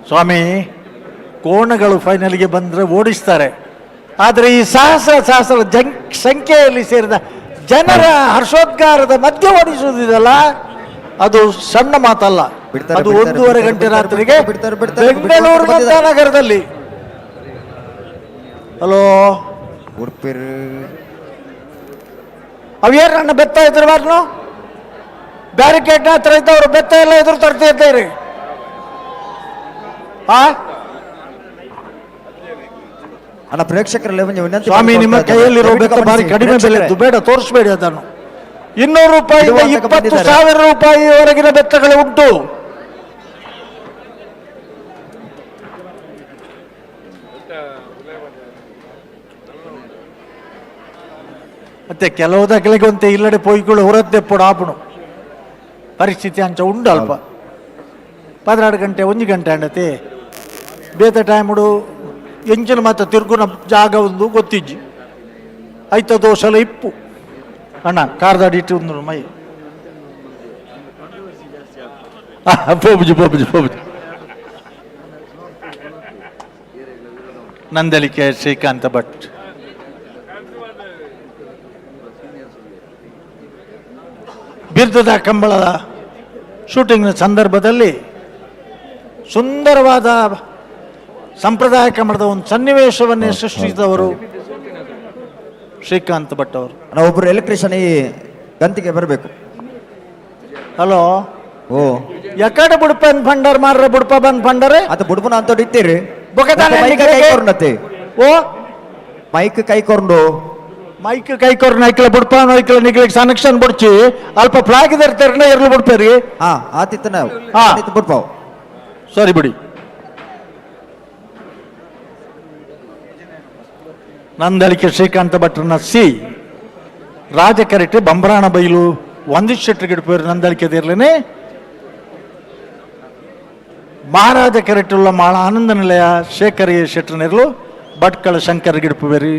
ಸ್ವಾಮಿ ಕೋಣಗಳು ಫೈನಲ್ಗೆ ಬಂದರೆ ಓಡಿಸ್ತಾರೆ. ಆದರೆ ಈ ಸಹಸ್ರ ಸಂಖ್ಯೆಯಲ್ಲಿ ಸೇರಿದ ಜನರ ಹರ್ಷೋದ್ಗಾರದ ಮಧ್ಯೆ ಓಡಿಸುವುದಿದಲ್ಲ, ಅದು ಸಣ್ಣ ಮಾತಲ್ಲ. ಅದು 1.5 ಗಂಟೆ ರಾತ್ರಿಗೆ ಬೆಂಗಳೂರು ನಗರದಲ್ಲಿ. ಹಲೋ ಅವ್ಯಾರು ನನ್ನ ಬೆತ್ತ ಎದುರುಬಾರ್ನು ಬ್ಯಾರಿಕೇಡ್ ಹತ್ರ ಇದ್ದವರು ಬೆತ್ತ ಎಲ್ಲ ಎದುರು ತರ್ತಾ ಇದ್ದೀರಿ. ಅಣ್ಣ ಪ್ರೇಕ್ಷಕರಲ್ಲಿ ಸ್ವಾಮಿ ನಿಮ್ಮ ಕೈಯಲ್ಲಿರೋ ಬೆತ್ತ ಬಾರಿ ಕಡಿಮೆ ಬೆಲೆದ್ದು, ಬೇಡ ತೋರಿಸ್ಬೇಡಿ ಅದನ್ನು. 200 ರೂಪಾಯಿಯಿಂದ 20,000 ರೂಪಾಯಿವರೆಗಿನ ಬೆತ್ತಗಳು ಉಂಟು. ಮತ್ತೆ ಕೆಲವು ದಕ್ಕಲಿಗೆ ಒಂತೆ ಇಲ್ಲಡೆ ಪೊಯ್ಗಳು ಹೊರತ್ತೆ ಪೊಡ ಆಪುಣು ಪರಿಸ್ಥಿತಿ ಅಂಚ ಉಂಡು ಅಲ್ಪ 12 ಗಂಟೆ 1 ಗಂಟೆ ಅಂಡತೆ ಬೇತ ಟೈಮುಡು ಎಂಚಿನ ಮಾತ್ರ ತಿರುಗುನ ಜಾಗ ಒಂದು ಗೊತ್ತಿಜ್ಜಿ ಐತ ದೋಷಲ ಇಪ್ಪು ಅಣ್ಣ ಕಾರ್ದಾಡಿ ಇಟ್ಟು ಒಂದು ಮೈ ಪೋಬುಜಿ ನಂದಳಿಕೆ ಶ್ರೀಕಾಂತ ಭಟ್ ಬಿರ್ದದ ಕಂಬಳದ ಶೂಟಿಂಗ್ನ ಸಂದರ್ಭದಲ್ಲಿ ಸುಂದರವಾದ ಸಂಪ್ರದಾಯ ಕಂಬಳದ ಒಂದು ಸನ್ನಿವೇಶವನ್ನೇ ಸೃಷ್ಟಿಸಿದವರು ಶ್ರೀಕಾಂತ್ ಭಟ್ ಅವರು. ಒಬ್ಬರು ಎಲೆಕ್ಟ್ರಿಷಿಯನ್ ಈ ಗಂತಿಗೆ ಬರಬೇಕು. ಹಲೋ, ಓ ಎಕಡೆ ಬುಡ್ಪನ್ ಫಂಡರ್ ಮಾರ್ರೆ ಬುಡ್ಪ ಬಂದ್ ಫಂಡರ್ ಅದು ಬುಡ್ಪನ ಅಂತ ಇತ್ತೀರಿ ಓ ಮೈಕ್ ಕೈಕೊಂಡು ಮೈಕ್ ಕೈಕೊರ್ ನೈಕ್ಲ ಬುಡ್ಪ ನೈಕ್ಲ ನಿಗ್ಲಿಕ್ಕೆ ಸನಕ್ಷನ್ ಬುಡ್ಚಿ ಅಲ್ಪ ಫ್ಲಾಗ್ ಇರ್ತಾರ ಎರ್ಲು ಬಿಡ್ಪೇರಿ. ಹಾ ಆತಿತ್ತು ನಾವು ಬುಡ್ಪಾವ್ ಸರಿ ಬಿಡಿ. ನಂದಳಿಕೆ ಶ್ರೀಕಾಂತ ಭಟ್ರನ ಸಿ ರಾಜಕರಿಟಿ ಬಂಬರಾಣ ಬೈಲು ಒಂದಿಷ್ಟು ಶೆಟ್ರಿಗೆ ಇಡ್ಪೇರು ನಂದಳಿಕೆದಿರ್ಲೇನೆ ಮಹಾರಾಜ ಕೆರೆಟುಳ್ಳ ಮಾಳ ಆನಂದ ನಿಲಯ ಶೇಖರಿಯ ಶೆಟ್ರನಿರ್ಲು ಭಟ್ಕಳ ಶಂಕರ್ ಗಿಡ್ಪುಬೇರಿ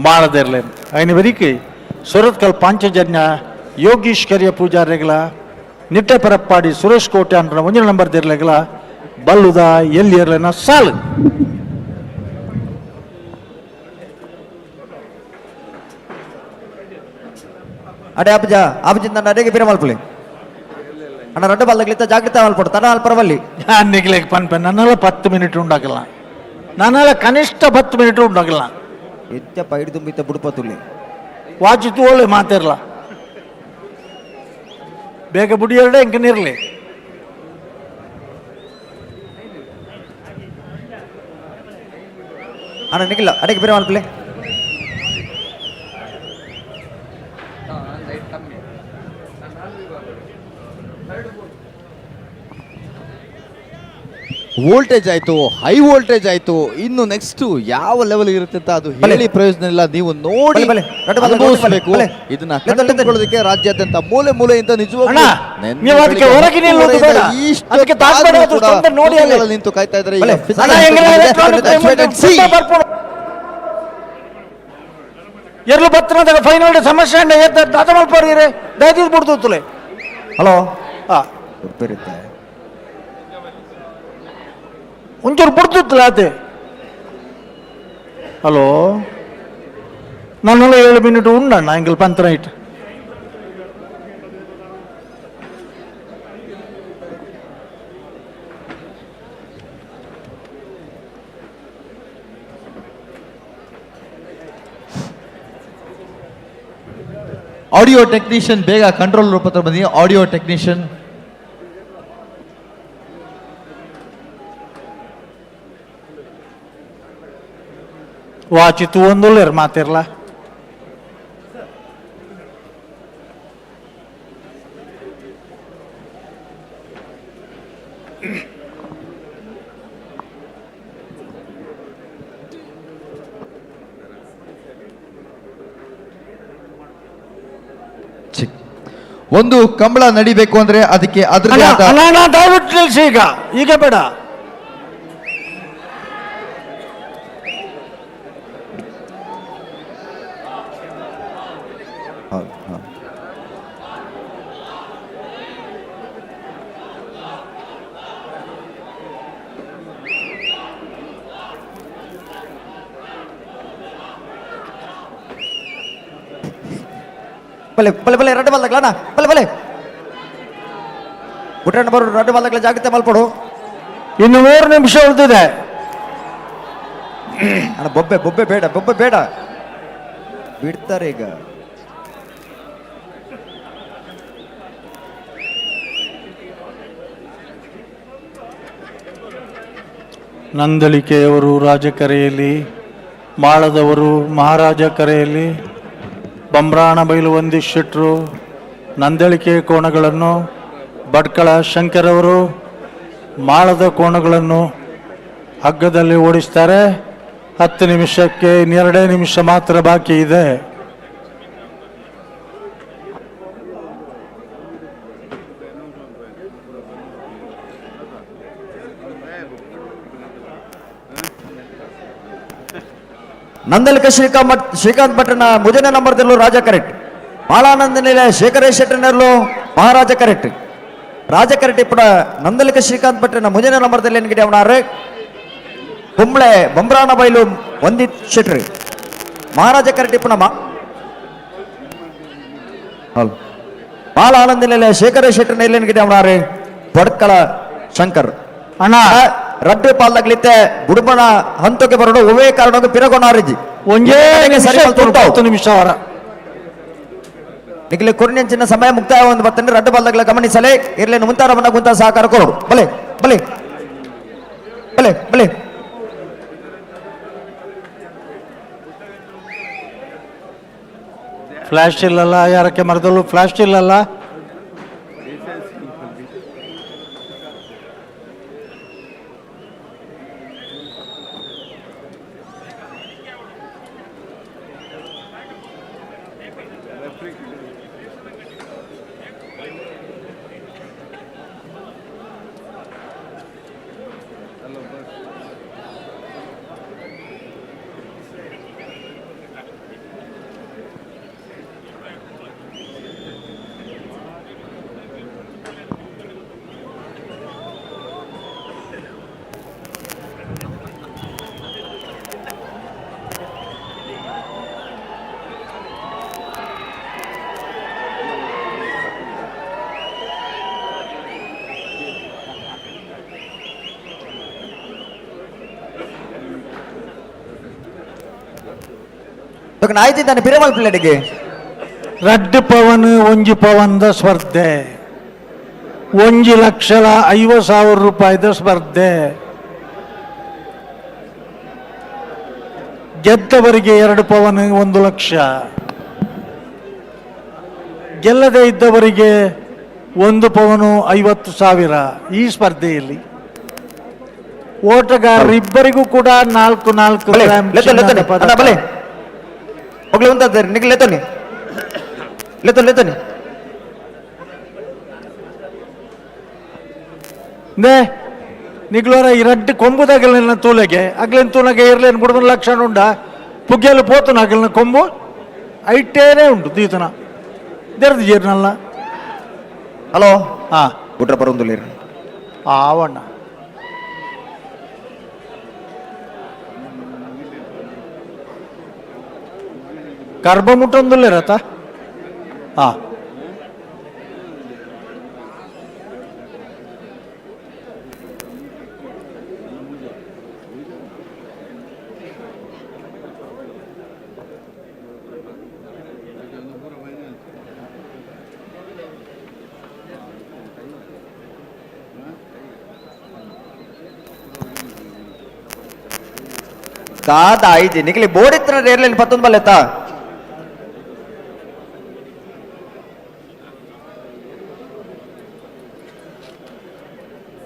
ಮಾಳದಿರ್ಲೇನು ಐನ ವರಿಕೆ ಸುರತ್ಕಲ್ ಪಾಂಚಜನ್ಯ ಯೋಗೀಶ್ ಕರಿಯ ಪೂಜಾರಿಗಳ ನಿಟ್ಟೆ ಪರಪ್ಪಾಡಿ ಸುರೇಶ್ ಕೋಟೆ ಅನ್ನ ಒಂಜನ ನಂಬರ್ ದಿರ್ಲೆಗಳ ಬಲ್ಲುದ ಎಲ್ಲಿ ಇರ್ಲೇನ ಸಾಲು. ಅಡೆ ಅಬ್ಬಜ ಅಬ್ಬಜಿಂದ ನಡೆಗೆ ಬೇರೆ ಮಲ್ಪಲಿ ಅಣ್ಣ ರಡ್ಡು ಬಲ್ಲಗಳಿತ್ತ ಜಾಗ್ರತೆ ಮಲ್ಪಡು ತಡ ಅಲ್ಪರವಲ್ಲಿ ನಿಗ್ಲಿಕ್ಕೆ ಪನ್ಪೆನ್ ನನ್ನೆಲ್ಲ 10 ಮಿನಿಟ್ ಉಂಡಾಗಲ್ಲ, ನನ್ನೆಲ್ಲ ಕನಿಷ್ಠ 10 ಮಿನಿಟ್ ಉಂಡಾಗಲ್ಲ. ಎತ್ತ ಪೈಡ್ ತುಂಬಿತ್ತ ಬುಡುಪತುಲ್ಲಿ ವಾಚಿತು ಒಳ್ಳೆ ಮಾತಿರಲ್ಲ, ಬೇಗ ಬುಡಿ ಎರಡೇ ಇಂಕನಿರ್ಲಿ. ಅಣ್ಣ ನಿಗಿಲ್ಲ ಅಡೆಗೆ ಬೇರೆ ಮಲ್ಪಲಿ ವೋಲ್ಟೇಜ್ ಆಯ್ತು, ಹೈ ವೋಲ್ಟೇಜ್ ಆಯ್ತು, ಇನ್ನು ನೆಕ್ಸ್ಟ್ ಯಾವ ಲೆವೆಲ್ ಇರುತ್ತೆ ಅಂತ ಅದು ಹೇಳಿ ಪ್ರಯೋಜನ ಇಲ್ಲ. ನೀವು ನೋಡಿ ಅನುಭವಿಸಬೇಕು. ಇದನ್ನ ಕಂಡುಕೊಳ್ಳೋದಕ್ಕೆ ರಾಜ್ಯಾದ್ಯಂತ ಮೂಲೆ ಮೂಲೆಯಿಂದ ನಿಜವಾಗ್ಲೂ ನಿಂತು ಕಾಯ್ತಾ ಇದ್ದಾರೆ. ಎರ್ಲು ಬತ್ತನ ಫೈನಲ್ ಸಮಸ್ಯೆ ಮಲ್ಪೋರಿ ದಯತೀಸ್ ಬಿಡ್ತಲೆ. ಹಲೋ ಒಂಚೂರು ಬಿಡ್ತಿತ್ತಲ್ಲ ಅದೇ. ಹಲೋ, ನನ್ನೆಲ್ಲ 7 ಮಿನಿಟ್ ಉಂಡಣ್ಣ ಎಂಗಲ್ ಪಂತ್ರ ಇಟ್ಟು. ಆಡಿಯೋ ಟೆಕ್ನಿಷಿಯನ್ ಬೇಗ ಕಂಟ್ರೋಲ್ ರೂಪ ಹತ್ರ ಬನ್ನಿ. ಆಡಿಯೋ ಟೆಕ್ನಿಷಿಯನ್ ವಾಚಿತು ಒಂದೊಳ್ಳೆರ್ ಮಾತಿರ್ಲ. ಒಂದು ಕಂಬಳ ನಡಿಬೇಕು ಅಂದ್ರೆ ಅದಕ್ಕೆ ಅದ್ರದೇ ದಯವಿಟ್ಟು ನಿಲ್ಸಿ ಈಗ ಬೇಡ. ಬಲೆ ಬಲೆ ಬಲೆ ರಡ್ಡು ಬಲ್ದಗ್ಲಣ್ಣ ಬಲೆ ಬಲೆ ಪುಟ್ಟಣ್ಣ ಬರು ರಡ್ಡು ಬಲ್ದಗ್ಲ ಜಾಗ್ರತೆ ಮಲ್ಪಡು. ಇನ್ನು 3 ನಿಮಿಷ ಉಳಿದಿದೆ. ಅಣ್ಣ ಬೊಬ್ಬೆ ಬೊಬ್ಬೆ ಬೇಡ, ಬೊಬ್ಬೆ ಬೇಡ, ಬಿಡ್ತಾರೆ ಈಗ. ನಂದಳಿಕೆಯವರು ರಾಜಕರೆಯಲ್ಲಿ, ಮಾಳದವರು ಮಹಾರಾಜ ಕರೆಯಲ್ಲಿ, ಬಂಬ್ರಾಣ ಬೈಲು ಒಂದಿಷ್ಟು ಶೆಟ್ರು ನಂದಳಿಕೆ ಕೋಣಗಳನ್ನು, ಭಟ್ಕಳ ಶಂಕರವರು ಮಾಳದ ಕೋಣಗಳನ್ನು ಹಗ್ಗದಲ್ಲಿ ಓಡಿಸ್ತಾರೆ. 10 ನಿಮಿಷಕ್ಕೆ 2 ನಿಮಿಷ ಮಾತ್ರ ಬಾಕಿ ಇದೆ. ನಂದಲಿಕ ಶ್ರೀಕಾಂತ್ ಭಟ್ರನ ಮುಜನೆ ನಂಬರ್ ದಿರ್ಲು ರಾಜ ಕರೆಕ್ಟ್. ಮಾಳಾನಂದ ನಿಲಯ ಶೇಖರೇಶ್ ಶೆಟ್ಟರ್ನರ್ಲು ಮಹಾರಾಜ ಕರೆಕ್ಟ್. ರಾಜ ಕರೆಕ್ಟ್ ಇಪ್ಪಡ ನಂದಲಿಕ ಶ್ರೀಕಾಂತ್ ಭಟ್ರನ ಮುಜನೆ ನಂಬರ್ದಲ್ಲಿ ಎನ್ಗಿಡೆ ಅವನಾರು ಕುಂಬ್ಳೆ ಬಂಬ್ರಾಣ ಬೈಲು ಒಂದಿತ್ ಶೆಟ್ರಿ ಮಹಾರಾಜ ಕರೆಕ್ಟ್ ಇಪ್ಪಣ ಬಾಳ ಆನಂದಿಲ್ಲ ಶೇಖರ ಶೆಟ್ಟರ್ ನೆಲ್ಲಿನ ಅವನಾರೆ ಬಡ್ಕಳ ಶಂಕರ್ ಅಣ್ಣ ರಡ್ಡೆ ಪಾಲ್ದಾಗ್ಲಿತ್ತೆ ಬುಡುಬಣ ಹಂತಕ್ಕೆ ಬರೋಡು ಒವೇ ಕಾರಣ ಪಿರಗೊಂಡಾರಿಜಿ ಒಂದೇ ನಿಮಿಷ ಅವರ ನಿಖಿಲೆ ಕೊರ್ನೆಂಚಿನ ಸಮಯ ಮುಕ್ತಾಯ ಒಂದು ಬರ್ತಂದ್ರೆ ರಡ್ಡು ಬಾಲ್ದಾಗ್ಲ ಗಮನಿಸಲೇ ಇರ್ಲೇನು ಮುಂತಾರವನ್ನ ಗುಂತ ಸಹಕಾರ ಕೊಡು ಬಲೆ ಬಲೆ ಬಲೆ ಬಲೆ ಫ್ಲಾಶ್ ಇಲ್ಲಲ್ಲ ಯಾರಕ್ಕೆ ಮರದಲ್ಲೂ ಫ್ಲಾಶ್ ಇಲ್ಲಲ್ಲ ಆಯ್ತಿದ್ದಾನೆ ಪಿರಮಲ್ ಪ್ಲೇಟಿಗೆ ರಡ್ಡು ಪವನ್ ಒಂಜಿ ಪವನ್ದ ಸ್ಪರ್ಧೆ 1,50,000 ರೂಪಾಯಿದ ಸ್ಪರ್ಧೆ ಗೆದ್ದವರಿಗೆ 2 ಪವನ್ 1 ಲಕ್ಷ ಗೆಲ್ಲದೆ ಇದ್ದವರಿಗೆ 1 ಪವನು 50,000 ಈ ಸ್ಪರ್ಧೆಯಲ್ಲಿ ಓಟಗಾರರಿಬ್ಬರಿಗೂ ಕೂಡ 4 ಬಲೆ ಹೋಗ್ಲಿ ಅಂತ ನಿಖಿಲ್ ಲೇತೋನಿ ಲೇತೋನಿ ನೇ ನಿಗ್ಲೋರ ಈ ರಡ್ಡು ಕೊಂಬುದಾಗಲಿನ ತೂಲೆಗೆ ಅಗ್ಲಿನ ತೂಲಗೆ ಇರ್ಲೇನು ಬುಡಬನ ಲಕ್ಷಣ ಉಂಡ ಪುಗ್ಗೆಲು ಪೋತುನ ಅಗಲಿನ ಕೊಂಬು ಐಟೇನೇ ಉಂಟು ದೀತನ ದೆರ್ದು ಜೀರ್ನಲ್ಲ ಹಲೋ ಹಾ ಬಿಟ್ರ ಬರೋದು ಆವಣ್ಣ ಕರ್ಬ ಮುಟ್ಟೊಂದುಲ್ಲೇ ರಥ ಹಾ ಕಾದ ಐದು ನಿಖಿಲಿ ಬೋರ್ಡ್ ಇತ್ರ ಏರ್ಲೈನ್ 11 ಬಲ್ಲೆತ್ತಾ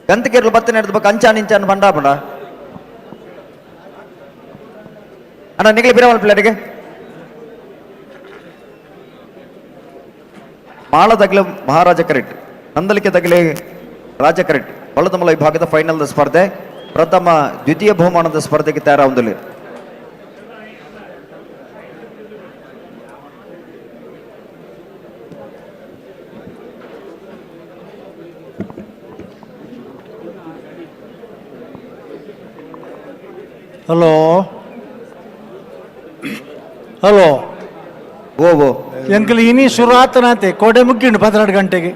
ಗಂತಕೇರ್ಲು ಬತ್ತನೆ ಹಿಡಿದು ಅಂಚಾನ್ ಇಂಚಾನ್ ಬಂಡ ಬಡ ಅಣ್ಣ ನಿಗಲಿ ಬಿರವಲ್ ಪ್ಲೇಟಿಗೆ ಮಾಳ ತಗಲೆ ಮಹಾರಾಜ ಕರೆಕ್ಟ್ ನಂದಲಿಕೆ ತಗಲೆ ರಾಜ ಕರೆಕ್ಟ್ ಹೊಳದಮಲ ವಿಭಾಗದ ಫೈನಲ್ ಸ್ಪರ್ಧೆ ಪ್ರಥಮ ದ್ವಿತೀಯ ಬಹುಮಾನದ ಸ್ಪರ್ಧೆಗೆ ತಯಾರಾಗುವುದಿಲ್ಲ ಹಲೋ ಹಲೋ ಓ ಓ ಎಂಕಲ್ ಇನಿ ಶುರು ಆತನಾತೆ ಕೋಡೆ ಮುಗ್ಗಿಂಡು 12 ಗಂಟೆಗೆ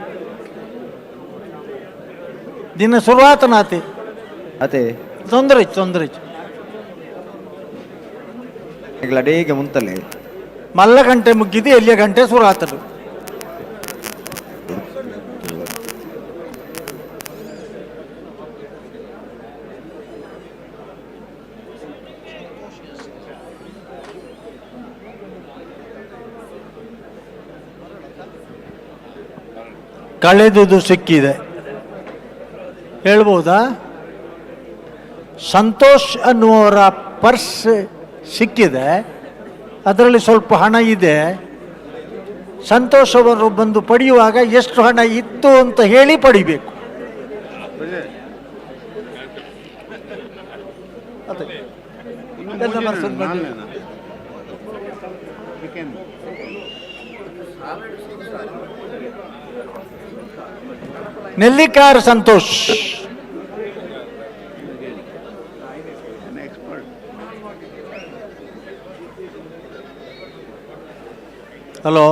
ದಿನ ಶುರು ಆತನಾತೆ ಅದೇ ತೊಂದರೆ ಈಗ ಅಡೇಗೆ ಮುಂತಲೆ ಮಲ್ಲ ಗಂಟೆ ಮುಗಿದು ಎಲ್ಲಿಯ ಗಂಟೆ ಶುರು ಆತದು ಕಳೆದುದು ಸಿಕ್ಕಿದೆ ಹೇಳ್ಬೋದಾ ಸಂತೋಷ್ ಅನ್ನುವರ ಪರ್ಸ್ ಸಿಕ್ಕಿದೆ ಅದರಲ್ಲಿ ಸ್ವಲ್ಪ ಹಣ ಇದೆ ಸಂತೋಷ್ ಅವರು ಬಂದು ಪಡೆಯುವಾಗ ಎಷ್ಟು ಹಣ ಇತ್ತು ಅಂತ ಹೇಳಿ ಪಡಿಬೇಕು ನೆಲ್ಲಿಕಾರ್ ಸಂತೋಷ್ ಹಲೋ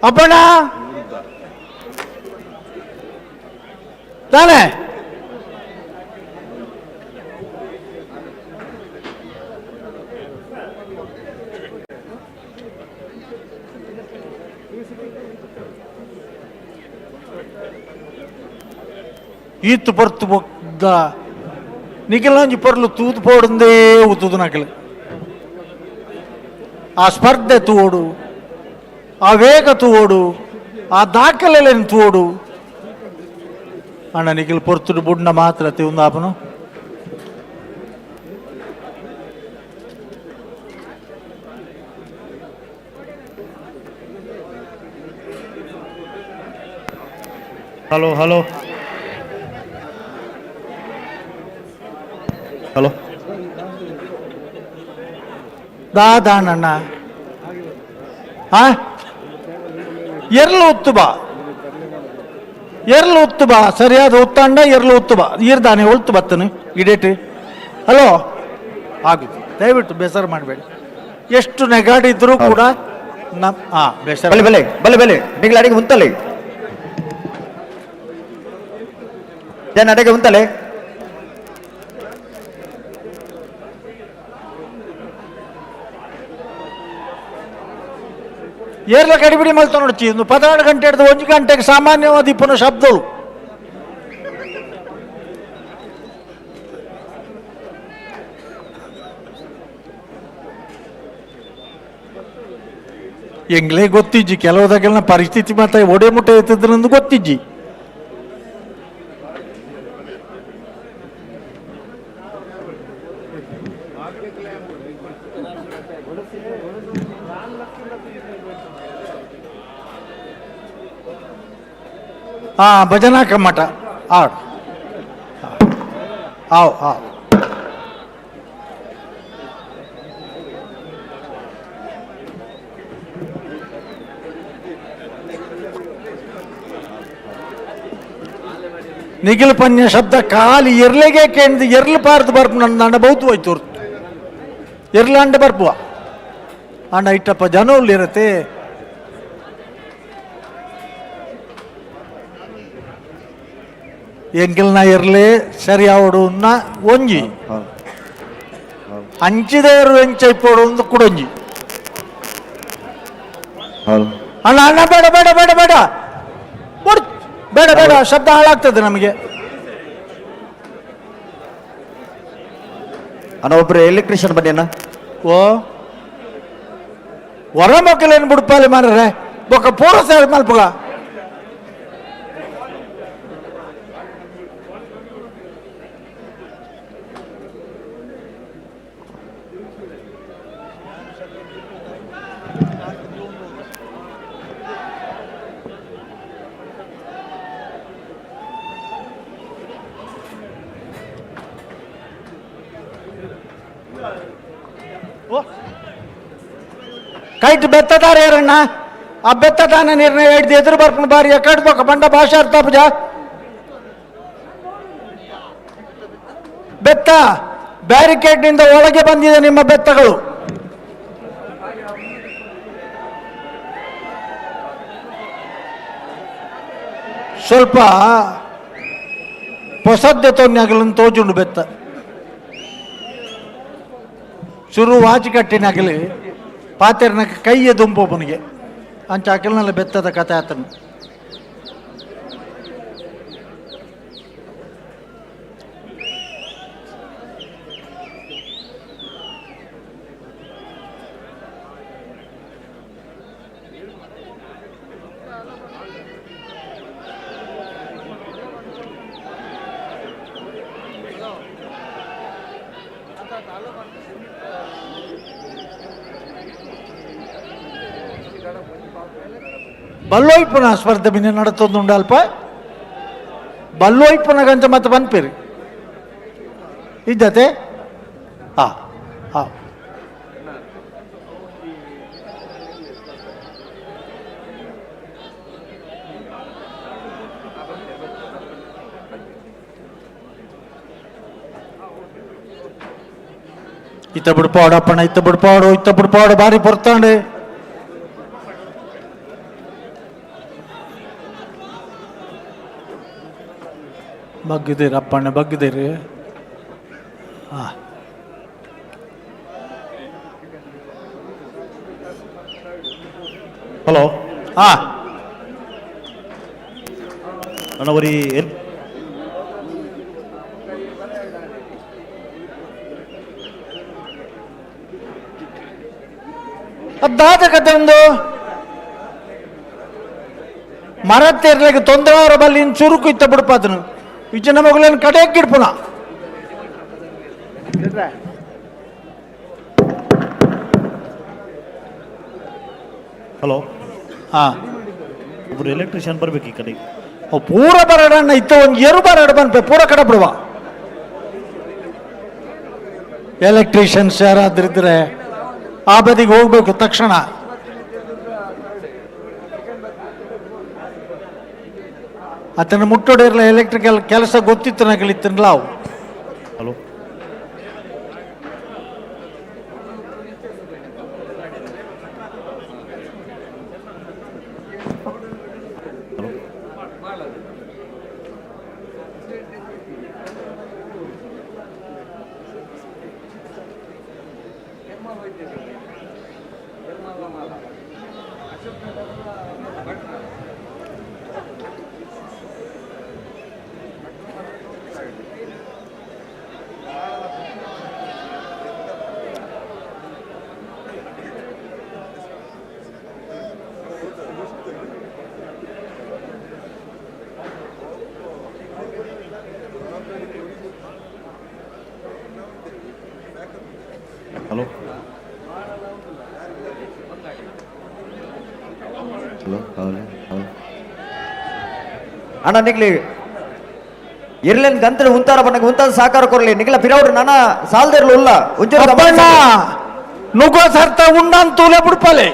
ಅಪ್ಪಣ್ಣ ತಾನೆ ಈತ್ತು ಪೊರ್ತು ಬೊಗ್ಗ ನಿಖಿಲಂಜಿ ಪೊರ್ಲು ತೂತು ಪೋಡಂದೇ ಉತ್ತುದು ನಕಲು ಆ ಸ್ಪರ್ಧೆ ತೂಡು, ಆ ವೇಗ ತೂಡು, ಆ ದಾಖಲೆಯನ್ನು ತೂಡು ಅಣ್ಣ ನಿಖಿಲ್ ಪೊರ್ತುಡು ಬುಡ್ನ ಮಾತ್ರ ತಿಂದಾಪನು ಹಲೋ ಹಲೋ ಹಲೋ ದಾದಾನಣ್ಣ ಎರ್ಲು ಉತ್ತು ಬಾ ಎರ್ಲು ಉತ್ತು ಬಾ ಸರಿಯಾದ ಉತ್ತಂಡ ಎರ್ಲು ಉತ್ತು ಬಾ ಈರ್ದಾನೆ ಒಳ್ತು ಬತ್ತನು ಇಡೇಟ್ ಹಲೋ ಆಗುತ್ತೆ ದಯವಿಟ್ಟು ಬೇಸರ ಮಾಡಬೇಡಿ ಎಷ್ಟು ನೆಗಾಡಿದ್ರು ಕೂಡ ಬೇಸರ ಬಲೆ ಬಲೆ ಬಲೆ ಬಲೆ ನಿಖಿಲ್ ಅಡಿಗೆ ಉಂತಲೆ ಜನ ಅಡಿಗೆ ಉಂತಲೆ ಏರ್ಲ ಕಡಿಬಿಡಿ ಮಲ್ತ ನೋಡ್ತಿ ಒಂದು 12 ಗಂಟೆ ಹಿಡಿದು 1 ಗಂಟೆಗೆ ಸಾಮಾನ್ಯವಾದ ಇಪ್ಪನ ಶಬ್ದಗಳು ಎಂಗ್ಲೇ ಗೊತ್ತಿಜ್ಜಿ ಕೆಲವುದಾಗೆಲ್ಲ ಪರಿಸ್ಥಿತಿ ಮತ್ತೆ ಒಡೆ ಮುಟ್ಟೆ ಎತ್ತಿದ್ರಂದು ಗೊತ್ತಿಜ್ಜಿ ಭಜನಾ ಕಮ್ಮಟ ಆಡು ಆವ್ ಆವ್ ನಿಖಿಲ್ ಪನ್ಯ ಶಬ್ದ ಕಾಲಿ ಎರ್ಲೆಗೆ ಕೇಂದ್ರ ಎರ್ಲು ಪಾರ್ದು ಬರ್ಪು ನನ್ನ ಅಂಡ ಬಹುದು ಹೋಯ್ತು ಎರ್ಲ ಅಂಡ ಬರ್ಪುವ ಅಣ್ಣ ಇಟ್ಟಪ್ಪ ಜನವಲ್ಲಿ ಇರತ್ತೆ ಎಂಗಿಲ್ನ ಇರ್ಲಿ ಸರಿ ಅವಡುನ್ನ ಒಂಜಿ ಅಂಚಿದೇರು ಎಂಚೈಪೋಡು ಒಂದು ಕುಡೊಂಜಿ ಅಣ್ಣ ಅಣ್ಣ ಬೇಡ ಬೇಡ ಬೇಡ ಬೇಡ ಬೇಡ ಬೇಡ ಶಬ್ದ ಹಾಳಾಗ್ತದೆ ನಮಗೆ ಅಣ್ಣ ಒಬ್ರು ಎಲೆಕ್ಟ್ರಿಷಿಯನ್ ಬನ್ನಿ ಅಣ್ಣ ಓ ಹೊರ ಮಕ್ಕಳೇನು ಬಿಡ್ಪಾಲಿ ಮಾರ್ರೆ ಬೊಕ್ಕ ಪೂರ ಸೇರಿ ಮಲ್ಪಗ ಕೈಟ್ ಬೆತ್ತದಾರ ಯಾರಣ್ಣ ಆ ಬೆತ್ತದಾನ ನಿರ್ಣಯ ಹಿಡ್ದು ಎದುರು ಬರ್ಕೊಂಡು ಬಾರಿ ಕಟ್ಬೇಕು ಬಂಡ ಭಾಷೆ ಅರ್ಥ ಪೂಜ ಬೆತ್ತ ಬ್ಯಾರಿಕೇಡ್ ನಿಂದ ಒಳಗೆ ಬಂದಿದೆ ನಿಮ್ಮ ಬೆತ್ತಗಳು ಸ್ವಲ್ಪ ಹೊಸದ್ದೆ ತೊನ್ಯಾಗಲನ್ನು ತೋಜುಂಡು ಬೆತ್ತ ಶುರು ವಾಚಿ ಕಟ್ಟಿನಾಗಲಿ ಪಾತೆರ್ನ ಕೈಯ ದುಂಪೊಬ್ಬನಿಗೆ ಅಂಚ ಅಕಲ್ನಲ್ಲ ಬೆತ್ತದ ಕಥೆ ಆತನು ಬಲ್ಲೋಯ್ಪುನ ಸ್ಪರ್ಧೆ ಬಿನ್ನೆ ನಡತೊಂದುಂಡು ಅಲ್ಪ ಬಲ್ಲೋಯ್ಪುನಗಂಚ ಮತ್ತೆ ಬಂದ್ಪೇರಿ ಇದ್ದತೆ ಹಾ ಹಾ ಇತ್ತ ಬಿಡ್ಪಾಡು ಅಪ್ಪಣ್ಣ ಇತ್ತ ಬಿಡ್ಪಾಡು ಬಾರಿ ಪೊರ್ತಾಂಡೆ ಬಗ್ಗಿದ್ದೀರಿ ಅಪ್ಪಣ್ಣ ಬಗ್ಗಿದ್ದೀರಿ. ಹಲೋ ಅಣ್ಣವರಿ ಅದಾದ ಕತೆ ಒಂದು ಮರ ತೇರ್ಲಿಕ್ಕೆ ತೊಂದರೆ ಅವರ ಬಲ್ಲಿ ಚುರುಕು ಇತ್ತ ಬಿಡಪ್ಪ ಅದನ್ನು ಇಚ್ಚಿನ ಮಗಳೇನು ಕಡೆಗೆ ಇಡ್ಪುನ. ಹಲೋ ಒಬ್ರು ಎಲೆಕ್ಟ್ರಿಷಿಯನ್ ಬರ್ಬೇಕು ಈ ಕಡೆ. ಪೂರ ಬರಡಣ್ಣ ಇತ್ತ ಒಂದು ಏರು ಬರಡ ಬಂದ್ಪೆ ಪೂರ ಕಡೆ ಬಿಡುವ. ಎಲೆಕ್ಟ್ರಿಷಿಯನ್ಸ್ ಯಾರಾದ್ರಿದ್ರೆ ಆ ಬದಿಗೆ ಹೋಗ್ಬೇಕು ತಕ್ಷಣ. ಆತನ ಮುಟ್ಟೋಡಿರಲ್ಲ ಎಲೆಕ್ಟ್ರಿಕಲ್ ಕೆಲಸ ಗೊತ್ತಿತ್ತು ನಗಲಿತ್ತನಲ್ಲ ಅವು. ಹಲೋ ಹಲೋ ಅಣ್ಣ ನಿಗ್ಲಿ ಇರ್ಲೇನ್ ಗಂತಲು ಉಂತಾರ ಬಣ್ಣಗೆ ಉಂತಾದ ಸಾಕಾರ ಕೊರಲಿ ನಿಗ್ಲ ಪಿರವ್ರು ನನ್ನ ಸಾಲ್ದಿರ್ಲು ಉಲ್ಲ ಉಂಚ ನುಗ್ಗೋ ಸರ್ತ ಉಂಡಾನ್ ತೂಲೆ ಬಿಡ್ಪಲೆ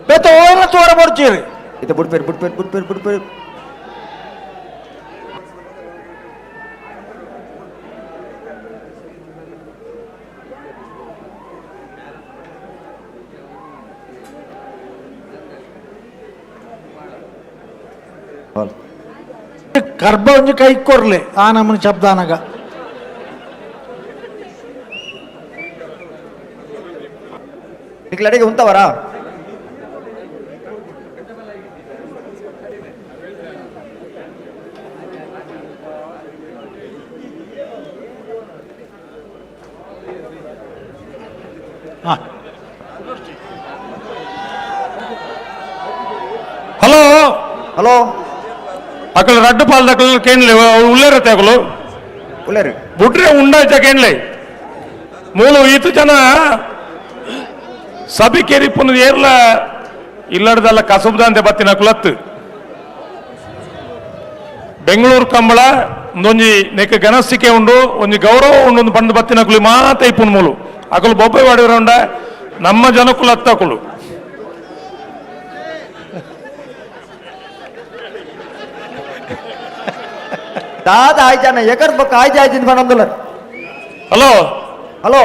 ಬೇತ ಓಯನ ತೋರ ಬರ್ಚೀರಿ ಇದು ಬಿಡ್ಪೇರಿ ಬಿಡ್ಪೇರಿ ಬಿಡ್ಪೇರಿ ಬಿಡ್ಪೇರಿ. ಕರ್ಬ ಒಂಜಿ ಕೈ ಕೊರ್ಲೆ ಆ ನಮ್ಮನ ಶಬ್ದಾನಗ ಇಕ್ಲಡೆಗೆ ಉಂತವರ ಹಲೋ ಹಲೋ ಅಕಲ್ ರಡ್ಡು ಪಾಲ್ ದಕ್ಕಲ್ ಕೇನ್ಲೆ ಉಳ್ಳೇರತ್ತೆ ಅಕಲು ಉಳ್ಳೇರಿ ಬುಟ್ರೆ ಉಂಡಾಯ್ತ ಕೇನ್ಲೆ ಮೂಲು ಈತು ಜನ ಸಭಿ ಕೆರಿಪುನ ಏರ್ಲ ಇಲ್ಲಡ್ದಲ್ಲ ಕಸಬ್ದಂತೆ ಬತ್ತಿನ ಕುಲತ್ತು ಬೆಂಗಳೂರು ಕಂಬಳ ಒಂದೊಂಜಿ ನೆಕ್ಕ ಗನಸ್ಸಿಕೆ ಉಂಡು ಒಂಜಿ ಗೌರವ ಉಂಡು ಒಂದು ಬಂದು ಬತ್ತಿನ ಕುಲಿ ಮಾತ ಇಪ್ಪುನ್ ಮೂಲು ಅಕಲು ಬೊಬ್ಬೆ ಮಾಡಿರೋಂಡ ನಮ್ಮ ಜನಕುಲ ಹತ್ತಕುಲು ದಾದ ಆಯ್ತಾನ ಎಕರ್ ಬಕ್ಕ ಆಯ್ತು ಆಯ್ತಿಂದ ಬಂದಲ್ಲ. ಹಲೋ ಹಲೋ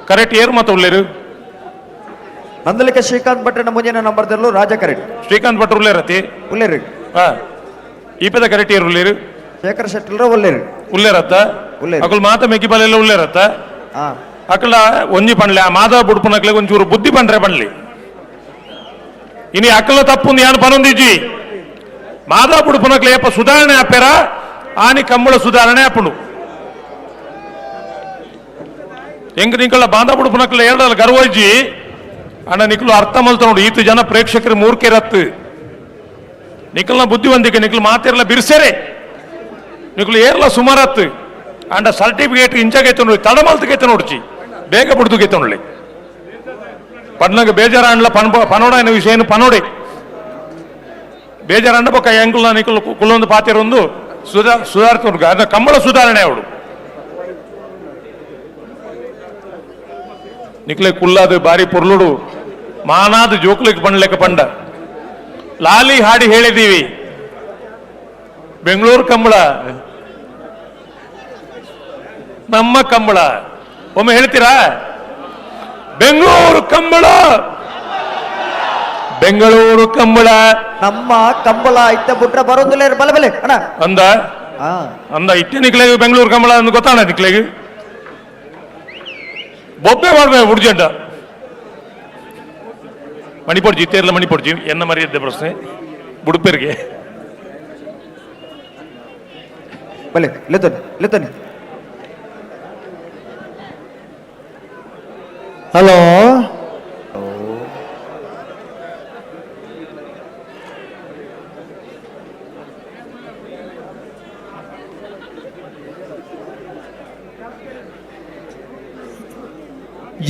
ಕರೆಕ್ಟ್ ಏರ್ ಮಾತು ಉಳ್ಳೇರು ನಂದಲಿಕ್ಕೆ ಶ್ರೀಕಾಂತ್ ಭಟ್ರನ ಮುಂದಿನ ನಂಬರ್ದಲ್ಲೂ ರಾಜ ಕರೆಕ್ಟ್ ಶ್ರೀಕಾಂತ್ ಭಟ್ರು ಉಳ್ಳೇರತಿ ಉಳ್ಳೇರಿ ಈಪದ ಕರೆಕ್ಟ್ ಏರ್ ಉಳ್ಳೇರು ಶೇಖರ್ ಶೆಟ್ಟಲ್ರ ಉಳ್ಳೇರಿ ಉಳ್ಳೇರತ್ತ ಅಕಲ್ ಮಾತ ಮೆಕ್ಕಿಬಲೆಲ್ಲ ಉಳ್ಳೇರತ್ತ ಅಕಲ ಒಂಜಿ ಪಣ್ಲೆ ಆ ಮಾಧವ ಬುಡ್ಪನಕ್ಲೆ ಒಂಚೂರು ಬುದ್ಧಿ ಪಂಡ್ರೆ ಪಣ್ಲಿ ಇನಿ ಅಕಲ ತಪ್ಪು ಯಾನು ಪನೊಂದಿಜ್ಜಿ ಮಾಧವ ಬುಡ್ಪನಕ್ಲೆ ಏಪ ಸುಧಾರಣೆ ಆಪೇರ ಆನಿ ಕಂಬಳ ಸುಧಾರಣೆ ಆಪುಂಡು ಹೆಂಗ್ ನಿಂಕಳ ಬಾಂಧ ಬುಡ್ಪನಕ್ಲೆ ಎರಡಲ್ಲ ಗರ್ವಜ್ಜಿ ಅಣ್ಣ ನಿಕ್ಲು ಅರ್ಥ ಮಲ್ತ ನೋಡು ಈತು ಜನ ಪ್ರೇಕ್ಷಕರು ಮೂರ್ಖೇರತ್ತು ನಿಖಲ್ನ ಬುದ್ಧಿವಂತಿಕೆ ನಿಖಲ್ ಮಾತಿರಲ್ಲ ಬಿರ್ಸೆರೆ ನಿಖಲು ಏರ್ಲ ಸುಮಾರತ್ತು ಅಂಡ ಸರ್ಟಿಫಿಕೇಟ್ ಇಂಚಾಗೈತೆ ನೋಡಿ ತಡಮಲ್ತಗೈತೆ ನೋಡ್ಚಿ ಬೇಗ ಬಿಡ್ದುಗೈತೆ ನೋಡ್ಲಿ ಪಡ್ನಗ ಬೇಜಾರ ಅಂಡ್ಲ ಪನೋಡ ಎನ್ನ ವಿಷಯ ಪನೋಡೆ ಬೇಜಾರ ಅಂಡ ಬೊಕ್ಕ ಎಂಕುಲ ನಿಖಲ್ ಕುಲ್ಲೊಂದು ಪಾತಿರೊಂದು ಸುಧಾರಿತ ಅದ ಕಂಬಳ ಸುಧಾರಣೆ ಅವಳು ನಿಕ್ಲೆ ಕುಲ್ಲಾದ ಬಾರಿ ಪೊರ್ಲುಡು ಮಾನಾದ ಜೋಕ್ಲಿಕ್ಕೆ ಪಣ್ಲೆಕ್ಕ ಪಂಡ ಲಾಲಿ ಹಾಡಿ ಹೇಳಿದೀವಿ ಬೆಂಗಳೂರು ಕಂಬಳ ನಮ್ಮ ಕಂಬಳ ಒಮ್ಮೆ ಹೇಳ್ತೀರಾ ಬೆಂಗಳೂರು ಕಂಬಳ ಬೆಂಗಳೂರು ಕಂಬಳ ನಮ್ಮ ಕಂಬಳ ಇತ್ತ ಬಿಟ್ರೆ ಬರೋದಿಲ್ಲ ಬಲೆ ಬಲೆ ಅಣ್ಣ ಅಂದ ಇಟ್ಟೆ ನಿಕ್ಲೆಗೆ ಬೆಂಗಳೂರು ಕಂಬಳ ಅಂತ ಗೊತ್ತಾಣ ನಿಕ್ಲೆಗೆ ಬೊಬ್ಬೆ ಮಾಡ್ಬೇಕು ಉಡ್ಜಂಡ ಮಣಿಪೊಡ್ಜಿ ತೇರ್ಲ ಮಣಿಪೊಡ್ಜಿ ಎನ್ನ ಮರಿಯದ್ದೆ ಪ್ರಶ್ನೆ ಬುಡುಪೇರಿಗೆ ಬಲೆ ಲೆತನೆ ಹಲೋ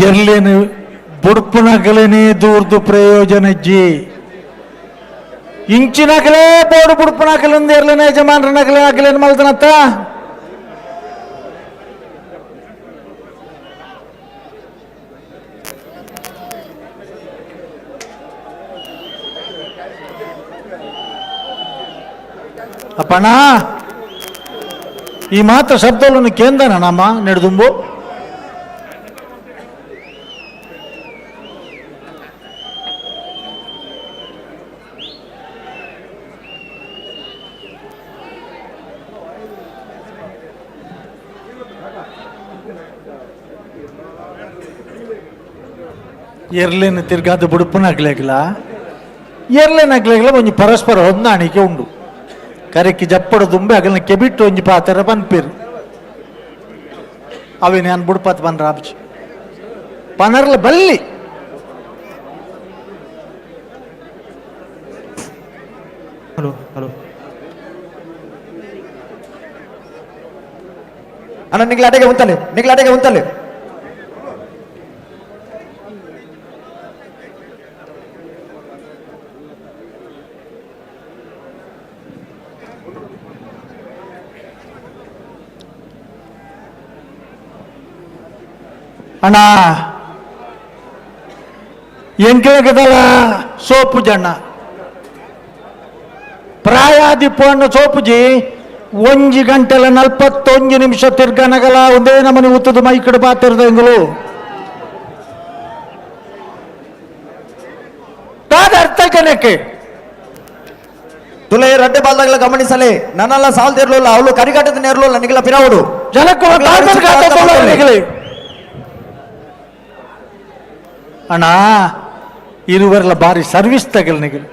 ಎರ್ಲೇನು ಬುಡುಪುನಗಲೇನೆ ದೂರ್ದು ಪ್ರಯೋಜನಜ್ಜಿ ಇಂಚಿನಗಲೇ ಬೋಡು ಬುಡುಪುನಗಲಿಂದ ಎರ್ಲೇನ ಯಜಮಾನ್ರನಗಲೇ ಆಗಲೇನು ಮಲ್ದನತ್ತ ಅಪ್ಪಣ ಈ ಮಾತ್ರ ಶಬ್ದವನ್ನು ಕೇಂದನ ನಮ್ಮ ನೆಡ್ದುಂಬು ಎರ್ಲೇನು ತಿರ್ಗಾದ ಬುಡುಪುನಾಗ್ಲಾಗಿಲ್ಲ ಎರ್ಲೇನಾಗ್ಲಾಗಿಲ್ಲ ಒಂಜಿ ಪರಸ್ಪರ ಹೊಂದಾಣಿಕೆ ಉಂಡು ಕರೆಕ್ಕಿ ಜಪ್ಪಡ ದುಂಬೆ ಅಗಲ್ನ ಕೆಬಿಟ್ಟು ಒಂಜಿ ಪಾತರ ಪನ್ಪೇರು ಅವೇ ನಾನು ಬುಡ್ಪಾತ್ ಬಂದ್ರ ಆಪ್ಚಿ ಪನರ್ಲ ಬಲ್ಲಿ ಹಲೋ ಅಣ್ಣ ನಿಗ್ಲಾಟೆಗೆ ಉಂತಲೆ ಅಣ್ಣ ಎಂಕೇಗದಲ್ಲ ಸೋಪು ಜಣ್ಣ ಪ್ರಾಯಾದಿಪ್ಪಣ್ಣ ಸೋಪುಜಿ 1 ಗಂಟೆಲ 41 ನಿಮಿಷ ತಿರ್ಗನಗಲ ಒಂದೇ ನಮನಿ ಉತ್ತದ ಮೈಕಡೆ ಪಾತಿರ್ದ ಎಂಗಳು ತಾದ ಅರ್ಥ ಜನಕ್ಕೆ ತುಲೆ ರಡ್ಡೆ ಬಾಲ್ದಾಗಲ ಗಮನಿಸಲೆ ನನ್ನೆಲ್ಲ ಸಾಲ್ದಿರ್ಲಿಲ್ಲ ಅವಳು ಕರಿಗಾಟದ ನೇರ್ಲಿಲ್ಲ ನಿಗಲ ಪಿರಾವುಡು ಜನಕ್ಕೂ ಅಣ್ಣ ಇರುವರೆಲ್ಲ ಬಾರಿ ಸರ್ವಿಸ್ ತಗಲ್ ನಿಗಲ್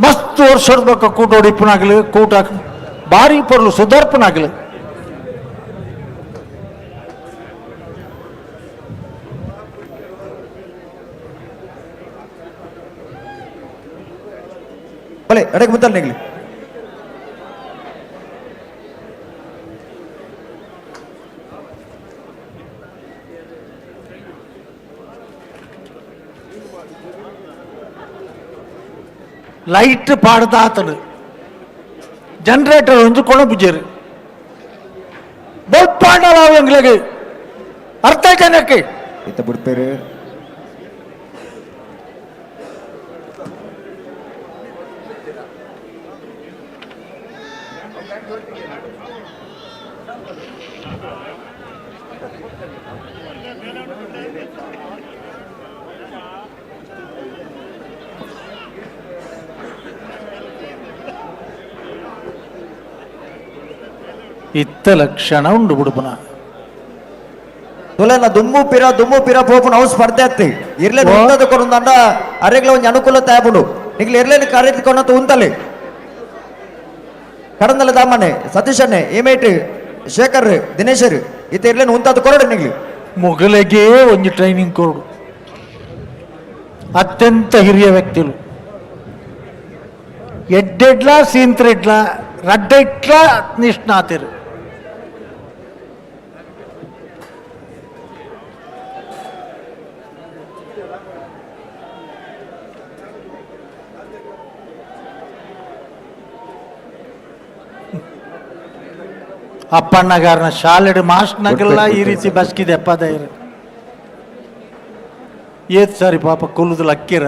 ಮಸ್ತ್ ವರ್ಷದ ಬಕ್ಕ ಕೂಟ ಹೊಡಿಪನಾಗಲಿ ಕೂಟ ಬಾರಿ ಪರ್ಲು ಸುಧಾರ್ಪನಾಗಲಿ ಬಲೆ ಎಡಕ್ಕೆ ಮುಂತಲ್ ನಿಗಲಿ ಲೈಟ್ ಪಾಡ್ದಾತನು ಜನರೇಟರ್ ಒಂದು ಕೊಣಬುಜರು ಬಲ್ಪ್ ಪಾಡಲ್ಲ ಎಂಗ್ಲಿಗೆ ಅರ್ಥ ಜನಕ್ಕೆ ಇತ್ತ ಬಿಡ್ಪೇರು ಇತ್ತ ಲಕ್ಷಣ ಉಂಡು ಬಿಡುಪುನ ತುಲೆನ ದುಮ್ಮು ಪಿರ ಪೋಪುನ ಅವು ಸ್ಪರ್ಧೆ ಅತ್ತಿ ಇರ್ಲೆ ಉಂತದ ಕೊರಂದ ಅರೆಗ್ಲ ಒಂಜಿ ಅನುಕೂಲತೆ ಆಪುಂಡು ನಿಗ್ಲು ಇರ್ಲೇನು ಕರೆದುಕೊಂಡಂತ ಉಂತಲೆ ಕಡಂದಲ ದಾಮನೆ ಸತೀಶನ್ನೆ ಏಮೇಟ್ ಶೇಖರ್ ದಿನೇಶರ್ ಇತ್ತ ಇರ್ಲೇನು ಉಂತದ ಕೊರಡು ನಿಗ್ಲಿ ಮೊಗಲಿಗೆ ಒಂಜಿ ಟ್ರೈನಿಂಗ್ ಕೊರಡು ಅತ್ಯಂತ ಹಿರಿಯ ವ್ಯಕ್ತಿಗಳು ಎಡ್ಡೆಡ್ಲ ಸೀಂತ್ರೆಡ್ಲ ರಡ್ಡೆಟ್ಲ ನಿಷ್ಣಾತಿರು ಅಪ್ಪಣ್ಣಗಾರನ ಶಾಲೆಡ್ ಮಾಸ್ಟ್ನಾಗೆಲ್ಲ ಈ ರೀತಿ ಬಸ್ಕಿದೆ ಅಪ್ಪದ ಏತ್ ಸಾರಿ ಪಾಪ ಕುಲುದಲ್ಲ ಅಕ್ಕಿರ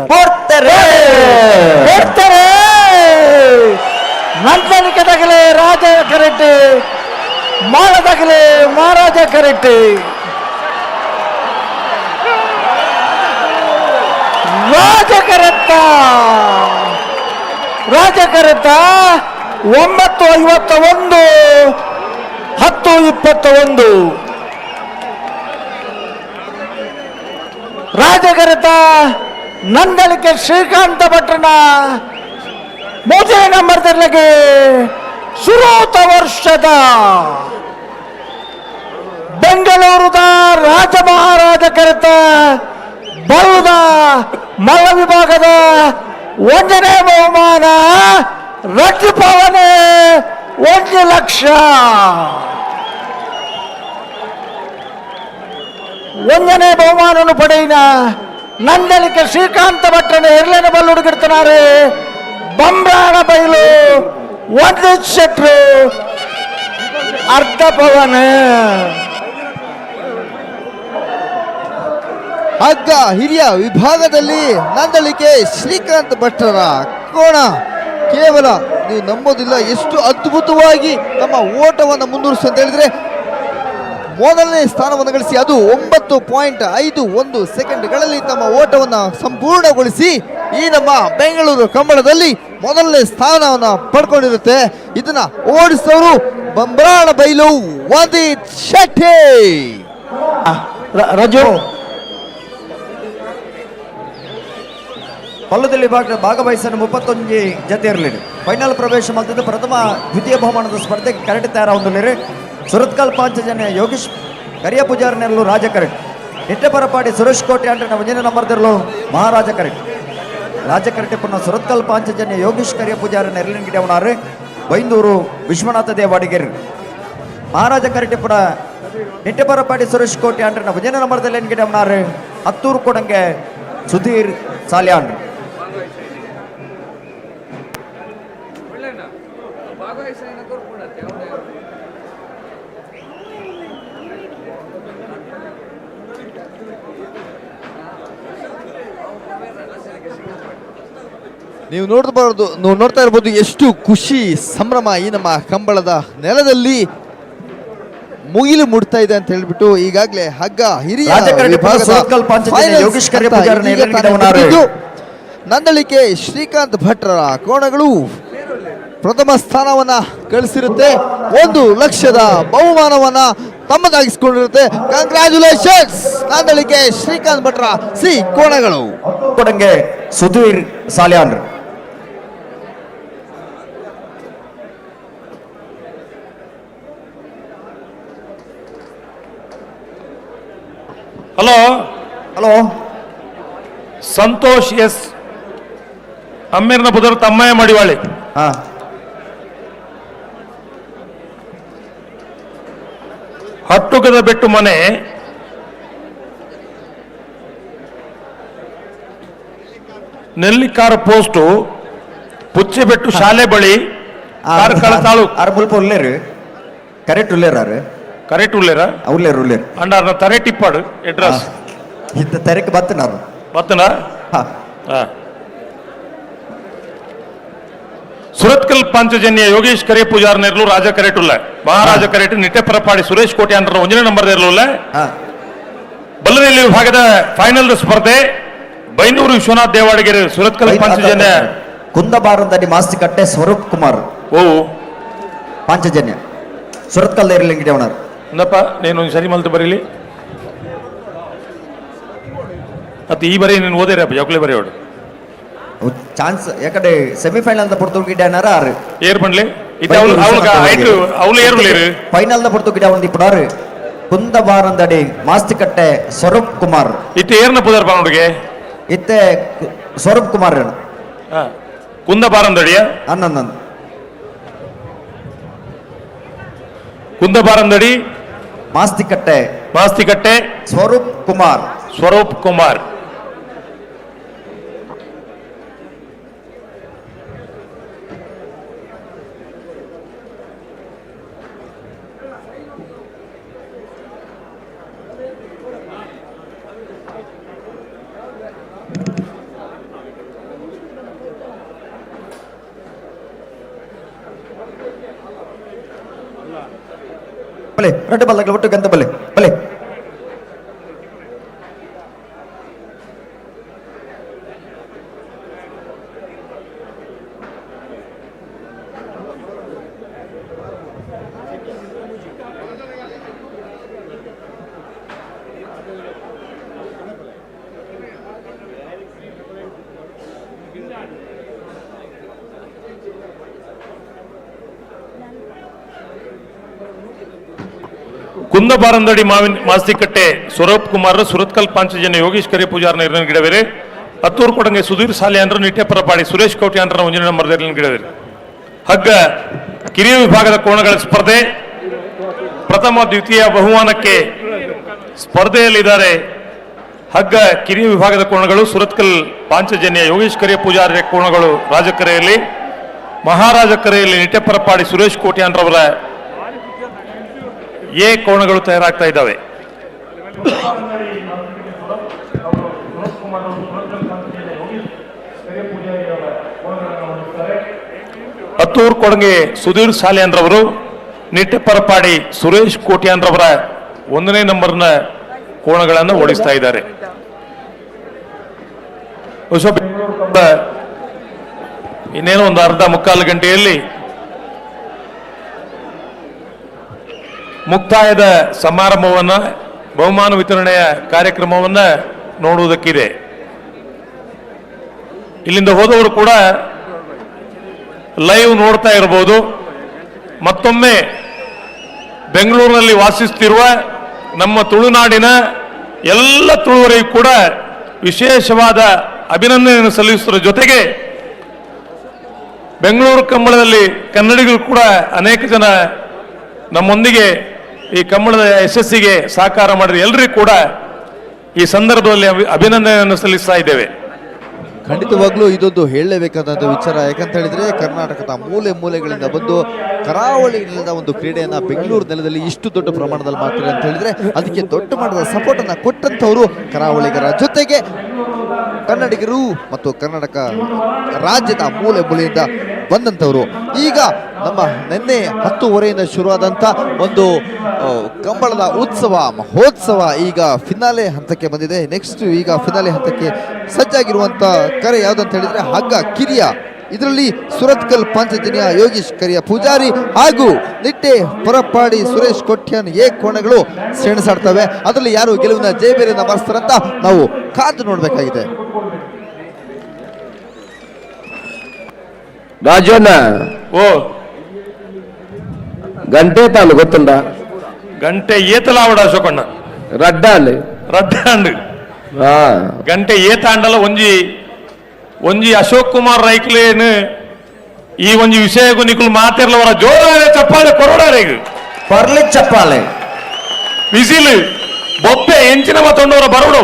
ನಂತನಿಕದಾಗಲೇ ರಾಜ ಕರೆಕ್ಟ್ ಮಾಡದಾಗಲೇ ಮಹಾರಾಜ ಕರೆಕ್ಟ್ ರಾಜ ಕರೆಕ್ಟ ರಾಜಕರಿತ 9:51 10:21. ರಾಜಕರಿತ ನಂದಳಿಕೆ ಶ್ರೀಕಾಂತ ಭಟ್ರನ ಮೂಜೆ ನಂಬರ್ ತೆರಲಿಗೆ ಸುರೂತ ವರ್ಷದ ಬೆಂಗಳೂರದ ರಾಜ ಮಹಾರಾಜ ಕರೆತ ಬರುದ ಮಲ್ಲ ವಿಭಾಗದ 1ನೇ ಬಹುಮಾನ ರಜಪವನೆ 1 ಲಕ್ಷ. 1ನೇ ಬಹುಮಾನವನ್ನು ಪಡೆಯಿನ ನಂದಳಿಕೆ ಶ್ರೀಕಾಂತ ಭಟ್ರನ ಎರಳನ ಬಲ್ಲು ಹುಡುಗಿಡ್ತಾನೆ ಬಂಬ್ರಾಣ ಬೈಲು 1 ಶೆಟ್ರು ಅರ್ಧ ಪವನ. ಹಗ್ಗ ಹಿರಿಯ ವಿಭಾಗದಲ್ಲಿ ನಂದಳಿಕೆ ಶ್ರೀಕಾಂತ್ ಭಟ್ರರ ಕೋಣ ಕೇವಲ ನೀವು ನಂಬೋದಿಲ್ಲ ಎಷ್ಟು ಅದ್ಭುತವಾಗಿ ತಮ್ಮ ಓಟವನ್ನು ಮುಂದುವರಿಸಿ ಅಂತ ಹೇಳಿದ್ರೆ ಮೊದಲನೇ ಸ್ಥಾನವನ್ನು ಗಳಿಸಿ ಅದು 9.51 ಸೆಕೆಂಡ್ಗಳಲ್ಲಿ ತಮ್ಮ ಓಟವನ್ನು ಸಂಪೂರ್ಣಗೊಳಿಸಿ ಈ ನಮ್ಮ ಬೆಂಗಳೂರು ಕಂಬಳದಲ್ಲಿ ಮೊದಲನೇ ಸ್ಥಾನವನ್ನು ಪಡ್ಕೊಂಡಿರುತ್ತೆ. ಇದನ್ನ ಓಡಿಸೋರು ಬಂಬ್ರಾಣ ಬೈಲು ವಾದಿತ್ ಶೆಟ್ಟಿ. ರಜು ಪಲ್ಲದಲ್ಲಿ ಭಾಗವಹಿಸಲು 31 ಜತೆ ಇರಲಿ ಫೈನಲ್ ಪ್ರವೇಶ ಮಾಡಿದ್ದು ಪ್ರಥಮ ದ್ವಿತೀಯ ಬಹುಮಾನದ ಸ್ಪರ್ಧೆಗೆ ಕರೆಕ್ಟ್ ತಯಾರ ಹೊಂದಲಿರಿ ಸುರತ್ಕಲ್ ಪಾಂಚಜನ್ಯ ಯೋಗೀಶ್ ಕರಿಯ ಪೂಜಾರಿ ನೆರಳು ರಾಜ ಕರೆಕ್ಟ್ ನಿಟ್ಟೆಪರಪಾಡಿ ಸುರೇಶ್ ಕೋಟೆ ಅಂದ್ರೆ ನಾವು 1ನೇ ನಂಬರ್ ದಿರಲು ಮಹಾರಾಜ ಕರೆಕ್ಟ್ ರಾಜ ಕರೆಕ್ಟ್ ಪುನಃ ಸುರತ್ಕಲ್ ಪಾಂಚಜನ್ಯ ಯೋಗೀಶ್ ಕರಿಯ ಪೂಜಾರಿ ನೆರಳಿನ ಗಿಡ ಅವನಾರು ಬೈಂದೂರು ವಿಶ್ವನಾಥ ದೇವಾಡಿಗೆರಿ ಮಹಾರಾಜ ಕರೆಕ್ಟ್ ಪುನಃ ನಿಟ್ಟೆಪರಪಾಡಿ ಸುರೇಶ್ ಕೋಟೆ ಅಂದ್ರೆ ನಾವು 1ನೇ ನಂಬರ್ದಲ್ಲಿ ಏನು ಗಿಡ ಅವನಾರು ಹತ್ತೂರು ಕೊಡಂಗೆ ಸುಧೀರ್ ಸಾಲ್ಯಾನ್. ನೀವು ನೋಡ್ತಾ ಇರ್ಬೋದು ಎಷ್ಟು ಖುಷಿ ಸಂಭ್ರಮ ಈ ನಮ್ಮ ಕಂಬಳದ ನೆಲದಲ್ಲಿ ಮುಗಿಲು ಮುಡ್ತಾ ಇದೆ ಅಂತ ಹೇಳ್ಬಿಟ್ಟು ಈಗಾಗಲೇ ಹಗ್ಗ ಹಿರಿಯ ನಂದಳಿಕೆ ಶ್ರೀಕಾಂತ್ ಭಟ್ರರ ಕೋಣಗಳು ಪ್ರಥಮ ಸ್ಥಾನವನ್ನ ಗಳಿಸಿರುತ್ತೆ. 1 ಲಕ್ಷದ ಬಹುಮಾನವನ್ನ ತಮ್ಮದಾಗಿಸಿಕೊಂಡಿರುತ್ತೆ. ಕಂಗ್ರ್ಯಾಚುಲೇಷನ್ಸ್ ನಂದಳಿಕೆ ಶ್ರೀಕಾಂತ್ ಭಟ್ರ ಸಿ ಕೋಣಗಳು ಕೊಡಂಗೆ Sudhir Salian. Hello hello Santosh S ಅಮ್ಮೀರ್ನ ಬುಧರು ತಮ್ಮಯ್ಯ ಮಡಿವಾಳಿ. ಹಟ್ಟುಗದ ಬೆಟ್ಟು ಮನೆ ನೆಲ್ಲಿಕಾರ ಪೋಸ್ಟು ಪುಚ್ಚೆಬೆಟ್ಟು ಶಾಲೆ ಬಳಿ ಕಾರ್ಕಳ ತಾಲೂಕು ಅರ್ಬುಲ್ಪ ಉಲ್ಲೇರು ಕರೆಕ್ಟ್ ಉಲ್ಲೇರಾರು ಕರೆಕ್ಟ್ ಉಲ್ಲೇರ ಉಲ್ಲೇರು ಉಲ್ಲೇರು ಅಂಡಾರ್ನ ತರೆ ಟಿಪ್ಪಾಡು ಅಡ್ರೆಸ್ ಇಂಥ ತೆರೆಕ್ ಬತ್ತನಾರು ಬತ್ತನ ಸುರತ್ಕಲ್ ಪಾಂಚಜನ್ಯ ಯೋಗೇಶ್ ಕರೆ ಪೂಜಾರ್ ನೆರಳು ರಾಜ ಕರೆಟುಲ್ಲ ಮಹಾರಾಜ ಕರೆಟ್ ನಿಟ್ಟೆಪರಪಾಡಿ ಸುರೇಶ್ ಕೋಟೆ ಅಂದ್ರ 1ನೇ ನಂಬರ್ ಇರಲಿಲ್ಲ. ಬಲ್ಲದಲ್ಲಿ ವಿಭಾಗದ ಫೈನಲ್ ಸ್ಪರ್ಧೆ ಬೈಂದೂರು ವಿಶ್ವನಾಥ್ ದೇವಾಡಿಗೆರೆ ಸುರತ್ಕಲ್ ಪಾಂಚಜನ್ಯ ಕುಂದಬಾರಂದಡಿ ಮಾಸ್ತಿಕಟ್ಟೆ ಸ್ವರೂಪ್ ಕುಮಾರ್ ಪಾಂಚಜನ್ಯ ಸುರತ್ಕಲ್ ಇರಲಿಂಗಿಡೆ ಅವನಾರು ಇಂದಪ್ಪ ನೀನು ಸರಿ ಮಲ್ತು ಬರೀಲಿ ಅದು ಈ ಬರೀ ನೀನು ಓದಿರಪ್ಪ ಜೋಕ್ಲೆ ಬರೆಯೋಡು ಚಾನ್ಸ್ ಯಾಕಡೆ ಸೆಮಿಫೈನಲ್ ಪುಡ್ತು ಗಿಡ ಆರು ಏರ್ ಬಣ್ಲಿ ಫೈನಲ್ ಪುಡ್ತು ಗಿಡ ಒಂದು ಇಪ್ಪಡಾರು ಕುಂದಬಾರಂದಡಿ ಮಾಸ್ತಿಕಟ್ಟೆ ಸ್ವರೂಪ್ ಕುಮಾರ್ ಇತ್ತೆ ಏರ್ನ ಪುದರ್ ನೋಡಿಗೆ ಇತ್ತೆ ಸ್ವರೂಪ್ ಕುಮಾರ್ ಕುಂದಬಾರಂದಡಿಯ ಅನ್ನಂದ ಕುಂದಬಾರಂದಡಿ ಮಾಸ್ತಿಕಟ್ಟೆ ಸ್ವರೂಪ್ ಕುಮಾರ್ ಬಲೆ ರೊಟ್ಟಿ ಬಲ್ಲಾಗಲಿ ಒಟ್ಟು ಗಂತ ಬಲೆ ಬಲೆ ಕುಂದಬಾರಂದಡಿ ಮಾಸ್ತಿಕಟ್ಟೆ ಸ್ವರೂಪ್ ಕುಮಾರ್ ಸುರತ್ಕಲ್ ಪಾಂಚಜನ್ಯ ಯೋಗೀಶ್ ಕರಿಯ ಪೂಜಾರನ ಇರನ ಗಿಡವೇರೆ ಹತ್ತೂರು ಕೊಡಂಗೆ ಸುಧೀರ್ ಸಾಲೆ ಅಂದ್ರ ನಿಟ್ಟೆಪರಪಾಡಿ ಸುರೇಶ್ ಕೌಟಿ ಅಂದ್ರ ಒಂಜಿನ ನಂಬರ್ ಗಿಡವೇರೆ ಹಗ್ಗ ಕಿರಿಯ ವಿಭಾಗದ ಕೋಣಗಳ ಸ್ಪರ್ಧೆ ಪ್ರಥಮ ದ್ವಿತೀಯ ಬಹುಮಾನಕ್ಕೆ ಸ್ಪರ್ಧೆಯಲ್ಲಿದ್ದಾರೆ. ಹಗ್ಗ ಕಿರಿಯ ವಿಭಾಗದ ಕೋಣಗಳು ಸುರತ್ಕಲ್ ಪಾಂಚಜನ್ಯ ಯೋಗೇಶ್ ಕರಿಯ ಪೂಜಾರ್ಯ ಕೋಣಗಳು ರಾಜಕರೆಯಲ್ಲಿ, ಮಹಾರಾಜಕರೆಯಲ್ಲಿ ನಿಟ್ಟೆಪರಪಾಡಿ ಸುರೇಶ್ ಕೋಟ್ಯಾನ್ರವರ ಎ ಕೋಣಗಳು ತಯಾರಾಗ್ತಾ ಇದ್ದಾವೆ. ಹತ್ತೂರು ಕೊಡಂಗೆ ಸುಧೀರ್ ಸಾಲೆಯನ್ರವರು, ನಿಟ್ಟೆಪರಪಾಡಿ ಸುರೇಶ್ ಕೋಟ್ಯಾನ್ರವರ 1ನೇ ನಂಬರ್ನ ಕೋಣಗಳನ್ನು ಓಡಿಸ್ತಾ ಇದ್ದಾರೆ. ಇನ್ನೇನು ಒಂದು ಅರ್ಧ ಮುಕ್ಕಾಲು ಗಂಟೆಯಲ್ಲಿ ಮುಕ್ತಾಯದ ಸಮಾರಂಭವನ್ನ, ಬಹುಮಾನ ವಿತರಣೆಯ ಕಾರ್ಯಕ್ರಮವನ್ನ ನೋಡುವುದಕ್ಕಿದೆ. ಇಲ್ಲಿಂದ ಹೋದವರು ಕೂಡ ಲೈವ್ ನೋಡ್ತಾ ಇರಬಹುದು. ಮತ್ತೊಮ್ಮೆ ಬೆಂಗಳೂರಿನಲ್ಲಿ ವಾಸಿಸುತ್ತಿರುವ ನಮ್ಮ ತುಳುನಾಡಿನ ಎಲ್ಲ ತುಳುವರಿಗೂ ಕೂಡ ವಿಶೇಷವಾದ ಅಭಿನಂದನೆಯನ್ನು ಸಲ್ಲಿಸುವುದರ ಜೊತೆಗೆ ಬೆಂಗಳೂರು ಕಂಬಳದಲ್ಲಿ ಕನ್ನಡಿಗರು ಕೂಡ ಅನೇಕ ಜನ ನಮ್ಮೊಂದಿಗೆ ಈ ಕಂಬಳದ ಯಶಸ್ಸಿಗೆ ಸಹಕಾರ ಮಾಡಿದ ಎಲ್ಲರಿಗೂ ಕೂಡ ಈ ಸಂದರ್ಭದಲ್ಲಿ ಅಭಿನಂದನೆಯನ್ನು ಸಲ್ಲಿಸ್ತಾ ಇದ್ದೇವೆ. ಖಂಡಿತವಾಗ್ಲೂ ಇದೊಂದು ಹೇಳಲೇಬೇಕಾದಂಥ ವಿಚಾರ. ಯಾಕಂತ ಹೇಳಿದ್ರೆ ಕರ್ನಾಟಕದ ಮೂಲೆ ಮೂಲೆಗಳಿಂದ ಬಂದು ಕರಾವಳಿಯಿಂದ ಒಂದು ಕ್ರೀಡೆಯನ್ನ ಬೆಂಗಳೂರು ನೆಲದಲ್ಲಿ ಇಷ್ಟು ದೊಡ್ಡ ಪ್ರಮಾಣದಲ್ಲಿ ಮಾಡ್ತಾರೆ ಅಂತ ಹೇಳಿದ್ರೆ ಅದಕ್ಕೆ ದೊಡ್ಡ ಮಟ್ಟದ ಸಪೋರ್ಟ್ ಅನ್ನ ಕೊಟ್ಟಂತವರು ಕರಾವಳಿಗರ ಜೊತೆಗೆ ಕನ್ನಡಿಗರು ಮತ್ತು ಕರ್ನಾಟಕ ರಾಜ್ಯದ ಮೂಲೆ ಮೂಲೆಯಿಂದ ಬಂದಂಥವರು. ಈಗ ನಮ್ಮ ನಿನ್ನೆ 10:30 ಶುರುವಾದಂಥ ಒಂದು ಕಂಬಳದ ಉತ್ಸವ ಮಹೋತ್ಸವ ಈಗ ಫಿನಾಲೆ ಹಂತಕ್ಕೆ ಬಂದಿದೆ. ನೆಕ್ಸ್ಟ್ ಈಗ ಫಿನಾಲೆ ಹಂತಕ್ಕೆ ಸಜ್ಜಾಗಿರುವಂಥ ಕರೆ ಯಾವುದಂತ ಹೇಳಿದ್ರೆ ಹಗ್ಗ ಕಿರಿಯ. ಇದರಲ್ಲಿ ಸುರತ್ಕಲ್ ಪಾಂಚಜನ್ಯ ಯೋಗೀಶ್ ಕರಿಯ ಪೂಜಾರಿ ಹಾಗೂ ನಿಟ್ಟೆ ಪರಪಾಡಿ ಸುರೇಶ್ ಕೊಟ್ಯಾನ್ ಎ ಕೋಣಗಳು ಸೆಣಸಾಡ್ತವೆ. ಅದರಲ್ಲಿ ಯಾರು ಗೆಲುವಿನ ಜಯಬೇರಿನ ಬರ್ಸ್ತಾರಂತ ನಾವು ಕಾದು ನೋಡಬೇಕಾಗಿದೆ. ರಾಜಣ್ಣ, ಓ ಗಂಟೆ ತಾನು ಗೊತ್ತುಂಡ? ಗಂಟೆ ಏತಲಾವಡ ಅಶೋಕಣ್ಣ ರಡ್ಡಾಂಡ್ ರಡ್ಡಾಂಡ್ ಗಂಟೆ ಏತಾಂಡಲ ಒಂಜಿ ಅಶೋಕ್ ಕುಮಾರ್ ರೈಕ್ಲೇನು ಈ ಒಂಜಿ ವಿಷಯಕ್ಕೂ ನಿಕುಲು ಮಾತಿರ್ಲವರ ಜೋರಾದ ಚಪ್ಪಾಳೆ ಕೊರೋಡಾರೆ ಪರ್ಲಿ ಚಪ್ಪಾಳೆ ವಿಸಿಲ್ ಬೊಪ್ಪೆ ಎಂಚಿನ ಮತ್ತೊಂಡವರ ಬರೋಡು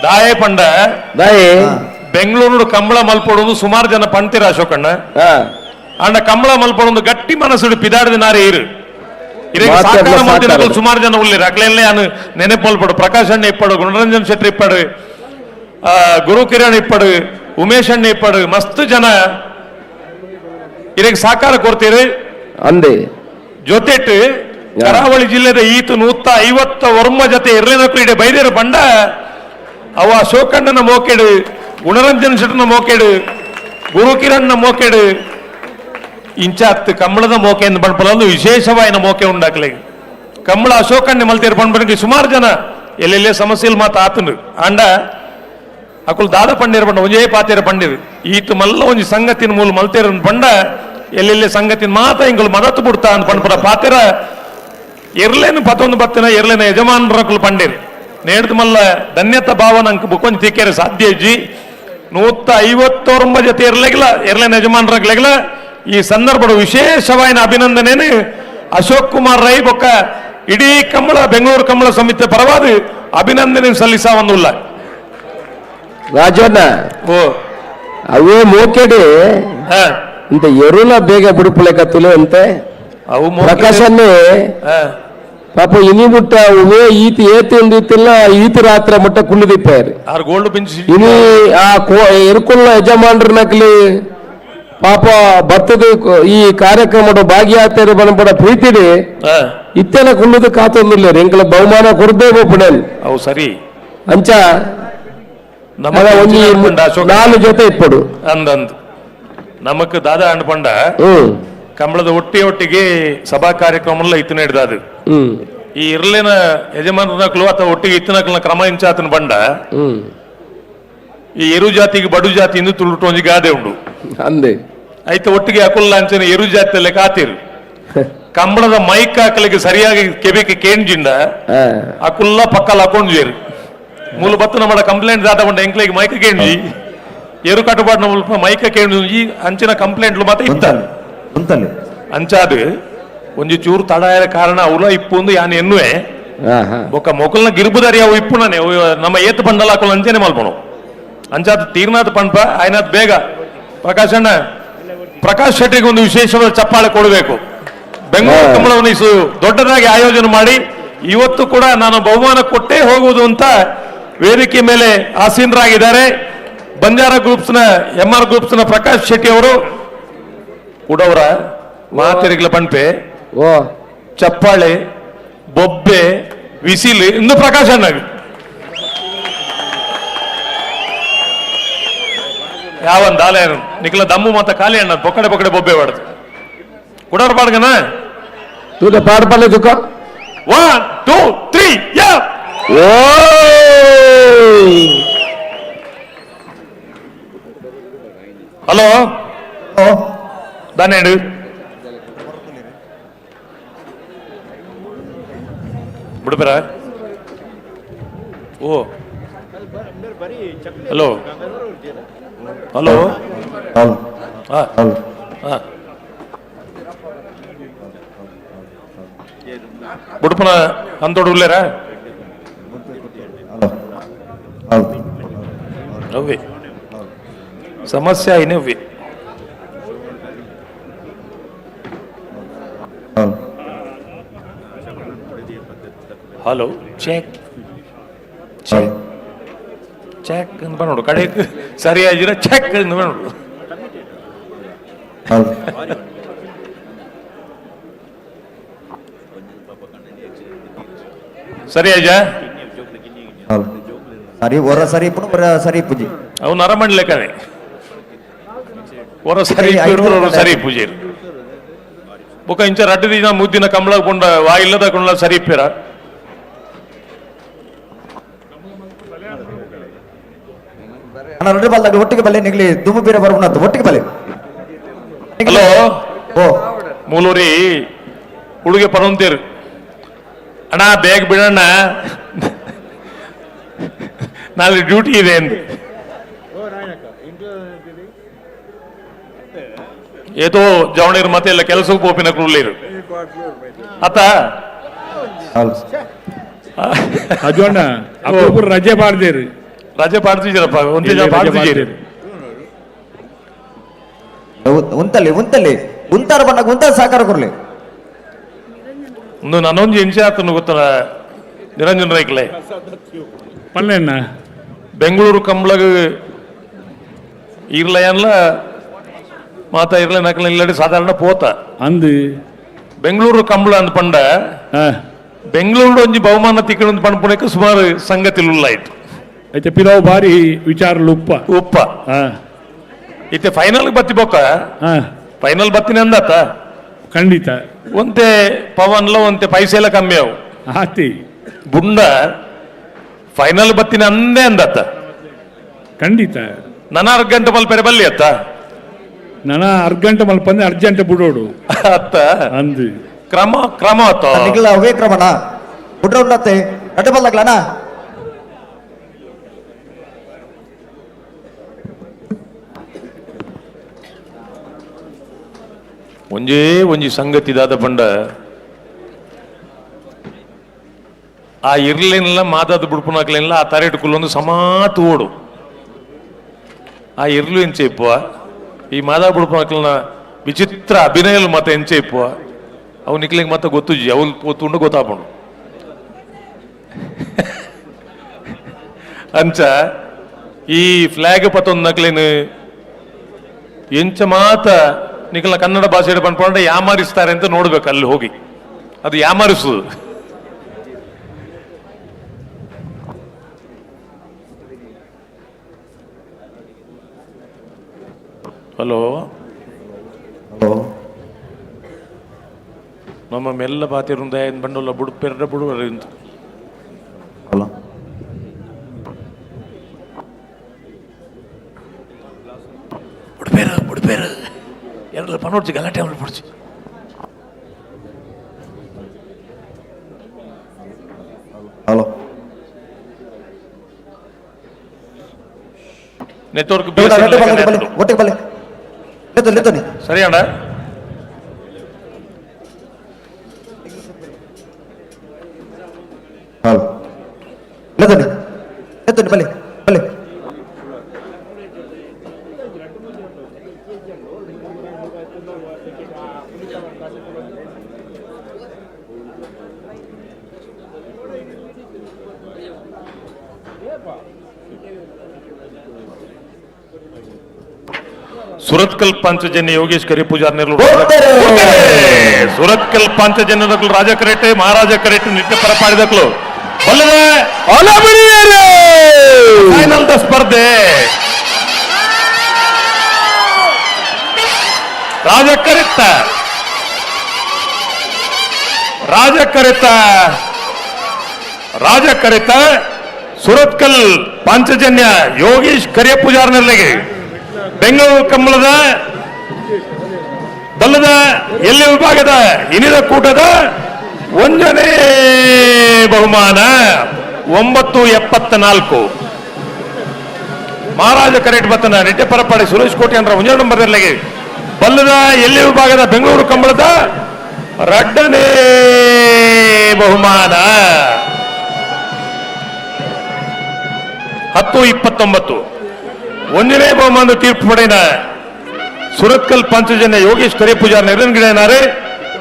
ದಾಯೆ ಪಂಡ ದಾಯೆ ಬೆಂಗಳೂರು ಕಂಬಳ ಮಲ್ಪಡೋದು ಸುಮಾರು ಜನ ಪಂಡ್ತೀರ ಅಶೋಕಣ್ಣ. ಅಂಡ ಕಂಬಳ ಮಲ್ಪಡೊಂದು ಗಟ್ಟಿ ಮನಸ್ಸುಡು ಪಿದಾಡಿದ ನಾರೇ ಇರು ಸಾಕಾರ ಮಾಡ್ತಿನ ಸುಮಾರು ಜನ ಉಳ್ಳಿರ ಅಕ್ಲೆಲ್ಲೇ ನಾನು ನೆನಪು ಮಲ್ಪಡು. ಪ್ರಕಾಶ್ ಅಣ್ಣ ಇಪ್ಪಡು, ಗುಣರಂಜನ್ ಶೆಟ್ಟಿ ಇಪ್ಪಡು, ಗುರು ಕಿರಣ್ ಇಪ್ಪಡು, ಉಮೇಶ್ ಅಣ್ಣ ಇಪ್ಪಡು, ಮಸ್ತ್ ಜನ ಇರಗೆ ಸಾಕಾರ ಕೊಡ್ತೀರಿ ಅಂದೆ ಜೊತೆಟ್ಟು ಕರಾವಳಿ ಜಿಲ್ಲೆದ ಈತು 150 ಜೊತೆ ಇರ್ಲಿನ ಕ್ರೀಡೆ ಬೈದೇರ ಬಂಡ ಅವ ಅಶೋಕಣ್ಣನ ಮೋಕೆಡು, ಗುಣರಂಜನ್ ಶೆಟ್ಟನ ಮೋಕೆಡು, ಗುರು ಕಿರಣ್ನ ಮೋಕೆಡು ಇಂಚಾತ್ ಕಂಬಳದ ಮೋಕೆ ಎಂದು ಬಣ್ಪಲೊಂದು ವಿಶೇಷವಾದ ಮೋಕೆ ಉಂಡಾಕ್ಲೆ ಕಂಬಳ ಅಶೋಕಣ್ಣೆ ಮಲ್ತೇರು ಬಣ್ಬಣಿಗೆ ಸುಮಾರು ಜನ ಎಲ್ಲೆಲ್ಲೇ ಸಮಸ್ಯೆಲ್ ಮಾತು ಆತನು ಅಂಡ ಅಕುಲ್ ದಾದ ಪಂಡೇರು ಬಂಡ ಒಂಜೇ ಪಾತೇರ ಪಂಡೇರು ಈತು ಮಲ್ಲ ಒಂಜಿ ಸಂಗತಿನ ಮೂಲ ಮಲ್ತೇರ ಬಂಡ ಎಲ್ಲೆಲ್ಲೇ ಸಂಗತಿನ ಮಾತ ಇಂಗಳು ಮದತ್ತು ಬಿಡ್ತಾ ಅಂತ ಪಂಡ್ಪುರ ಪಾತೆರ ಎರ್ಲೇನು ಪತ್ತೊಂದು ಬತ್ತಿನ ಎರ್ಲೇನ ಯಜಮಾನರಕುಲು ಪಂಡೇರು ನೇಡ್ದು ಮಲ್ಲ ಧನ್ಯತ ಭಾವನ ಅಂಕ ಬುಕ್ಕೊಂದು ತಿಕ್ಕೇರೆ ಸಾಧ್ಯ ಇಜ್ಜಿ 159 ಜೊತೆ ಇರ್ಲೆಗಿಲ್ಲ ಎರ್ಲೇನ ಯಜಮಾನರಾಗ್ಲೆಗಿಲ್ಲ ಈ ಸಂದರ್ಭದ ವಿಶೇಷವಾದ ಅಭಿನಂದನೆ ಅಶೋಕ್ ಕುಮಾರ್ ರೈ ಬೊಕ್ಕ ಇಡೀ ಕಂಬಳ ಬೆಂಗಳೂರು ಕಂಬಳ ಸಮಿತಿ ಪರವಾದ ಅಭಿನಂದನೆ ಸಲ್ಲಿಸ ಒಂದಿಲ್ಲ. ರಾಜಣ್ಣ, ಓ ಅವೇ ಮೋಕೆಡೆ ಇಂತ ಎರುಲ ಬೇಗ ಬಿಡುಪುಲೆಕತ್ತಲು ಅಂತೆ ಅವು ಪ್ರಕಾಶನ್ನೇ ಪಾಪ ಇನಿ ಮುಟ್ಟ ಉವೇ ಈತಿ ಏತಿಂದು ಇತ್ತಿಲ್ಲ ಈತಿ ರಾತ್ರಿ ಮಟ್ಟ ಕುಳ್ಳಿದಿಪ್ಪಾರು ಗೋಲ್ಡ್ ಬೆಂಚ್ ಇನಿ ಆ ಎರುಕುಲ್ಲ ಯಜಮಾನ್ರ ನಕಲಿ ಪಾಪ ಬರ್ತದ ಈ ಕಾರ್ಯಕ್ರಮದ ಭಾಗಿಯಾಗ್ತಾರೆ ಬನಪಡ ಪ್ರೀತಿಡಿ ಇತ್ತೆಲ್ಲ ಕುಳ್ಳದು ಕಾತೊಂದಿಲ್ಲ ಎಂಕಲ ಬಹುಮಾನ ಕೊಡ್ಬೇಕು ಪುಣಲ್ ಅವು ಸರಿ ಅಂಚ ನಾಲ್ಕು ಜೊತೆ ಇಪ್ಪಡು ಅಂದಂದು ನಮಕ್ ದಾದ ಅನ್ಪಂಡ ಕಂಬಳದ ಒಟ್ಟಿಗೆ ಸಭಾ ಕಾರ್ಯಕ್ರಮ ಇತ್ತು ನಡೆದ ಅದು ಈ ಇರ್ಲೇನ ಯಜಮಾನಕ್ಲು ಅಥವಾ ಒಟ್ಟಿಗೆ ಇತ್ತಿನಕ್ಲ ಕ್ರಮ ಇಂಚಾತನ ಬಂಡ ಈ ಎರು ಜಾತಿಗೆ ಬಡು ಜಾತಿ ಇಂದು ತುಳುಟು ಒಂಜಿ ಗಾದೆ ಉಂಡು ಅಂದೆ ಆಯ್ತು ಒಟ್ಟಿಗೆ ಅಕುಲ್ಲ ಅಂಚನೆ ಎರು ಜಾತಿಯಲ್ಲೇ ಕಾತಿರು ಕಂಬಳದ ಮೈಕ್ ಹಾಕಲಿಕ್ಕೆ ಸರಿಯಾಗಿ ಕೆಬಿಕೆ ಕೇಂಜಿಂದ ಅಕುಲ್ಲ ಪಕ್ಕಲ್ ಹಾಕೊಂಡ್ಜೇರು ಮೂಲ ಬತ್ತು ನಮ್ಮ ಕಂಪ್ಲೇಂಟ್ ದಾಟ ಬಂಡ ಎಂಕ್ಲಿಗೆ ಮೈಕ್ ಕೇಂಜಿ ಎರು ಕಟ್ಟುಪಾಡು ನಮ್ಮ ಮೈಕ್ ಕೇಂಜಿ ಈ ಅಂಚಿನ ಕಂಪ್ಲೇಂಟ್ಲು ಮಾತ್ರ ಇತ್ತ ಅಂಚಾದು ಒಂಜಿ ಚೂರು ತಡಾಯ ಕಾರಣ ಅವಲ ಇಪ್ಪೊಂದು ಯಾನ್ ಎನ್ನುವೆ ಬೊಕ್ಕ ಮೊಕಲ್ನ ಗಿರ್ಬುದಾರಿ ಅವು ಇಪ್ಪುಣನೆ ನಮ್ಮ ಏತ್ ಬಂಡಲ ಹಾಕೊಳ್ಳ ಅಂಚನೆ ಮಲ್ಪಣು ಅಂಚಾದ ತೀರ್ನಾಥ್ ಪಂಪ ಆಯ್ನಾಥ್ ಬೇಗ ಪ್ರಕಾಶ್ ಅಣ್ಣ ಪ್ರಕಾಶ್ ಶೆಟ್ಟಿಗೆ ಒಂದು ವಿಶೇಷವಾದ ಚಪ್ಪಾಳೆ ಕೊಡಬೇಕು. ಬೆಂಗಳೂರು ಕಂಬಳವನ್ನು ದೊಡ್ಡದಾಗಿ ಆಯೋಜನೆ ಮಾಡಿ ಇವತ್ತು ಕೂಡ ನಾನು ಬಹುಮಾನ ಕೊಟ್ಟೇ ಹೋಗುವುದು ಅಂತ ವೇದಿಕೆ ಮೇಲೆ ಆಸೀನರಾಗಿದ್ದಾರೆ. ಬಂಜಾರ ಗ್ರೂಪ್ಸ್ನ MR ಗ್ರೂಪ್ಸ್ನ ಪ್ರಕಾಶ್ ಶೆಟ್ಟಿ ಅವರು ಉಡವರ ಮಾತಿರಿಗಳ ಪಂಪೆ ಚಪ್ಪಾಳೆ ಬೊಬ್ಬೆ ವಿಸಿಲು ಇಂದು ಪ್ರಕಾಶ್ ಅಣ್ಣ ಯಾವಂದ ಆಲೆ ನಿಖಲ ದಮ್ಮು ಮಾತ ಖಾಲಿ ಅಣ್ಣ ಪೊಕ್ಕಡೆ ಪೊಕ್ಕಡೆ ಬೊಬ್ಬೆ ಬಾಡ್ದು ಕುಡವ್ರ ಪಾಡ್ಗನ ತೂದ ಪಾಡ್ಪಲ್ಲೆ ದುಃಖ 1 2 3 ಯಾ ಹಲೋ ದಾನೇಡು ಬಿಡ್ಬೇರ ಓ ಹಲೋ ಹಲೋ ಬುಡ್ಪನ ಅಂತೋಡು ಉಲ್ಲೇರ ಅವ್ವಿ ಸಮಸ್ಯೆ ಇನ್ನವ್ವಿ ಹಲೋ ಚೆಕ್ ಚೆಕ್ ಚೆಕ್ ಅಂತ ನೋಡು ಕಡೆ ಸರಿಯಾಗಿರ ಚೆಕ್ ಅಂತ ನೋಡು ಸರಿಯಾಜ ಸರಿ ಒರ ಸರಿ ಪುನಃ ಸರಿ ಪೂಜೆ ಅವು ನರಮಂಡ್ ಲೆಕ್ಕನೆ ಒರ ಸರಿ ಸರಿ ಪೂಜೆ ಬೊಕ ಇಂಚ ರಡ್ಡು ದಿನ ಮುದ್ದಿನ ಕಂಬಳ ಕೊಂಡ ವಾಯಿಲ್ಲದ ಕೊಂಡ ಸರಿ ಇಪ್ಪೇರ రెండు బాల్ ఒట్టికి బల్లే నిగిలి దుమ్ము బీర బరువునద్దు ఒట్టికి బల్లే ಹಲೋ ಓ ಮೂಲೂರಿ ಹುಡುಗೆ ಪರಂತೀರು ಅಣ್ಣ ಬೇಗ ಬಿಡಣ್ಣ ನಾಳೆ ಡ್ಯೂಟಿ ಇದೆ ಎಂದು ಏತೋ ಜವಣಿರು ಮತ್ತೆ ಎಲ್ಲ ಕೆಲಸಕ್ಕೆ ಹೋಪಿನ ಕ್ರೂಲಿರು ಅತ್ತ ಅಜೋಣ್ಣ ಅಪ್ಪೊಬ್ಬರು ರಜೆ ಮಾಡ್ದೇರಿ ರಜೆ ಪಾಡ್ತಿದ್ದೀರಪ್ಪ ಒಂದೇ ಜನ ಪಾಡ್ತಿದ್ದೀರಿ ಉಂತಲ್ಲಿ ಉಂತಲ್ಲಿ ಉಂತಾರ ಬಣ್ಣಕ್ಕೆ ಉಂತ ಸಾಕಾರ ಕೊರ್ಲಿ ಒಂದು ನನ್ನೊಂದು ಎಂಚೆ ಆತನು ಗೊತ್ತಲ್ಲ ನಿರಂಜನ್ ರೈಕ್ಲೆ ಪಲ್ಲೆಣ್ಣ ಬೆಂಗಳೂರು ಕಂಬಳಗ ಇರ್ಲಯನ್ಲ ಮಾತಾ ಇರ್ಲ ನಕಲ ಇಲ್ಲಡಿ ಸಾಧಾರಣ ಪೋತ ಅಂದು ಬೆಂಗಳೂರು ಕಂಬಳ ಅಂದ್ ಪಂಡ ಬೆಂಗಳೂರು ಒಂಜಿ ಬಹುಮಾನ ತಿಕ್ಕಣಂದು ಪಂಡ್ಪುಣಕ್ಕೆ ಸುಮಾರು ಸಂಗತಿಲ್ಲ ಆಯ್ತು అయితే పిలవ భారీ విచారాలు ಉಪ್ಪ ಇತ್ತೆ ಫೈನಲ್ ಬತ್ತಿ ಬೊಕ್ಕ ಫೈನಲ್ ಬತ್ತಿನ ಅಂದತ್ತ ಖಂಡಿತ ಒಂತೆ ಪವನ್ಲ ಒಂತೆ ಪೈಸೆ ಎಲ್ಲ ಕಮ್ಮಿ ಅವು ಆತಿ ಬುಂಡ ಫೈನಲ್ ಬತ್ತಿನ ಅಂದೇ ಅಂದತ್ತ ಖಂಡಿತ ನನ್ನ ಅರ್ಧ ಮಲ್ಪೆರೆ ಬಲ್ಲಿ ಅತ್ತ ನನ್ನ ಅರ್ಧ ಮಲ್ಪಂದೆ ಅರ್ಜೆಂಟ್ ಬಿಡೋಡು ಅತ್ತ ಅಂದು ಕ್ರಮ ಕ್ರಮ ಅತ್ತ ಅವೇ ಕ್ರಮಣ ಬುಡ್ರ ಉಂಡತ್ತೆ ಅಡ್ಡ ಬಲ್ಲಗ್ಲನಾ ಒಂಜೇ ಒಂಜಿ ಸಂಗತಿ ದಾದ ಪಂಡ ಆ ಇರ್ಲೇನೆಲ್ಲ ಮಾತಾದ ಬಿಡ್ಪುನಾಕ್ಲೆಲ್ಲ ಆ ತರೆಟ್ ಕುಲ್ಲೊಂದು ಸಮಾತು ಓಡು ಆ ಇರ್ಲು ಎಂಚೆ ಇಪ್ಪುವ ಈ ಮಾದಾ ಬಿಡ್ಪುನಾಕ್ಲನ ವಿಚಿತ್ರ ಅಭಿನಯಲು ಮತ್ತೆ ಎಂಚೆ ಇಪ್ಪುವ ಅವು ನಿಕ್ಲಿಗೆ ಮತ್ತೆ ಗೊತ್ತುಜಿ ಅವಲ್ ಪೋತುಂಡು ಗೊತ್ತಾಪಣು ಅಂಚ ಈ ಫ್ಲಾಗ್ ಪತ್ತೊಂದು ನಕ್ಲೇನು ಎಂಚ ಮಾತ ನಿಖಲ್ನ ಕನ್ನಡ ಭಾಷೆ ಬಂದ್ಕೊಂಡ್ರೆ ಯಾಮಾರಿಸ್ತಾರೆ ಅಂತ ನೋಡ್ಬೇಕು ಅಲ್ಲಿ ಹೋಗಿ ಅದು ಯಾಮಾರಿಸುದು ಹಲೋ ನಮ್ಮ ಮೆಲ್ಲ ಪಾತಿರುಂದ ಬಂಡಲ್ಲ ಬುಡುಪೆರ್ರ ಬುಡುವರ ಇಂತ ಬುಡುಪೇರ ಬುಡುಪೇರ ಎಲ್ಲರ ಪನೋಡ್ಸಿ ಗಲಾಟೆ ಮಾಡ್ಬಿಡ್ಸಿ. ಹಲೋ ನೆಟ್ವರ್ಕ್ ಒಟ್ಟಿಗೆ ಬಲ್ಲೆ ಸರಿ ಅಣ್ಣ. ಹಲೋ ಬಲ್ಲೆ ಬಲ್ಲೆ ಸುರತ್ಕಲ್ ಪಂಚಜನ್ಯ ಯೋಗೇಶ್ ಕರಿ ಪೂಜಾರ್ ನೆರಳು ಸುರತ್ಕಲ್ ಪಂಚಜನ್ಯ ರಾಜ ಕರೆಟ್ಟೆ ಮಹಾರಾಜ ಕರೆಟ್ಟೆ ನಿತ್ಯ ಪರಪಾಡಿದಕ್ಲು ಫೈನಲ್ ಸ್ಪರ್ಧೆ ರಾಜ ಕರೆತ ಸುರತ್ಕಲ್ ಪಂಚಜನ್ಯ ಯೋಗೇಶ್ ಕರಿಯ ಪೂಜಾರ್ ನೆರಳಿಗೆ ಬೆಂಗಳೂರು ಕಂಬಳದ ಬಲ್ಲದ ಎಲ್ಲಿ ವಿಭಾಗದ ಇನಿದ ಕೂಟದ 1ನೇ ಬಹುಮಾನ 974 ಮಹಾರಾಜ ಕರೆಟ್ ಬತ್ತನ ನಿಟ್ಟೆ ಪರಪಾಡಿ ಸುರೇಶ್ ಕೋಟಿ ಅಂದ್ರ 1 ನಂಬರ್ ನೆರಳಿಗೆ ಬಲ್ಲದ ಎಲ್ಲಿ ವಿಭಾಗದ ಬೆಂಗಳೂರು ಕಂಬಳದ 2ನೇ ಬಹುಮಾನ 1029 1ನೇ ಬಹುಮಾನ ತೀರ್ಪು ಪಡೆದ ಸುರತ್ಕಲ್ ಪಂಚಜನ್ಯ ಯೋಗೇಶ್ ಕರಿ ಪೂಜಾರ್ ನೆರನ್ಗಿಡನಾರೆ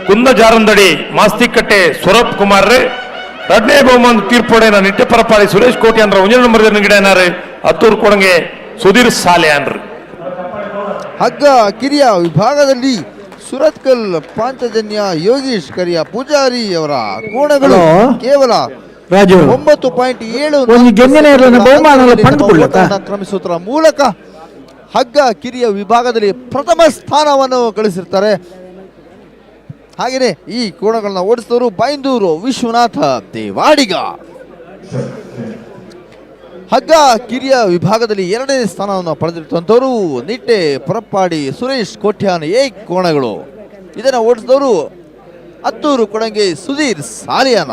ಕುಂದ ಜಾರಂದಡಿ ಮಾಸ್ತಿಕಟ್ಟೆ ಸ್ವರೂಪ್ ಕುಮಾರ್ 2ನೇ ಬಹುಮಾನ ತೀರ್ಪು ಪಡೆದ ನಿಟ್ಟೆ ಪರಪಾಡಿ ಸುರೇಶ್ ಕೋಟಿ ಅಂದ್ರ 1 ನಂಬರ್ ಗಿಡನಾರೆ ಹತ್ತೂರು ಕೊಡಂಗೆ ಸುಧೀರ್ ಸಾಲೆ ಅನ್ರಿ. ಹಗ್ಗ ಕಿರಿಯ ವಿಭಾಗದಲ್ಲಿ ಸುರತ್ಕಲ್ ಪಾಂಚಜನ್ಯ ಯೋಗೀಶ್ ಕರಿಯ ಪೂಜಾರಿ ಅವರ ಕೋಣಗಳು ಕೇವಲ 9.7 ಕ್ರಮಿಸುವುದರ ಮೂಲಕ ಹಗ್ಗ ಕಿರಿಯ ವಿಭಾಗದಲ್ಲಿ ಪ್ರಥಮ ಸ್ಥಾನವನ್ನು ಗಳಿಸಿರ್ತಾರೆ. ಹಾಗೆಯೇ ಈ ಕೋಣಗಳನ್ನ ಓಡಿಸಿದವರು ಬೈಂದೂರು ವಿಶ್ವನಾಥ ದೇವಾಡಿಗ. ಹಗ್ಗ ಕಿರಿಯ ವಿಭಾಗದಲ್ಲಿ 2ನೇ ಸ್ಥಾನವನ್ನು ಪಡೆದಿರುವಂತವರು ನಿಟ್ಟೆ ಪರಪ್ಪಾಡಿ ಸುರೇಶ್ ಕೋಟ್ಯಾನ್ ಕೋಣಗಳು. ಇದನ್ನು ಓಡಿಸಿದವರು ಹತ್ತೂರು ಕೊಡಂಗೆ ಸುಧೀರ್ ಸಾಲಿಯಾನ.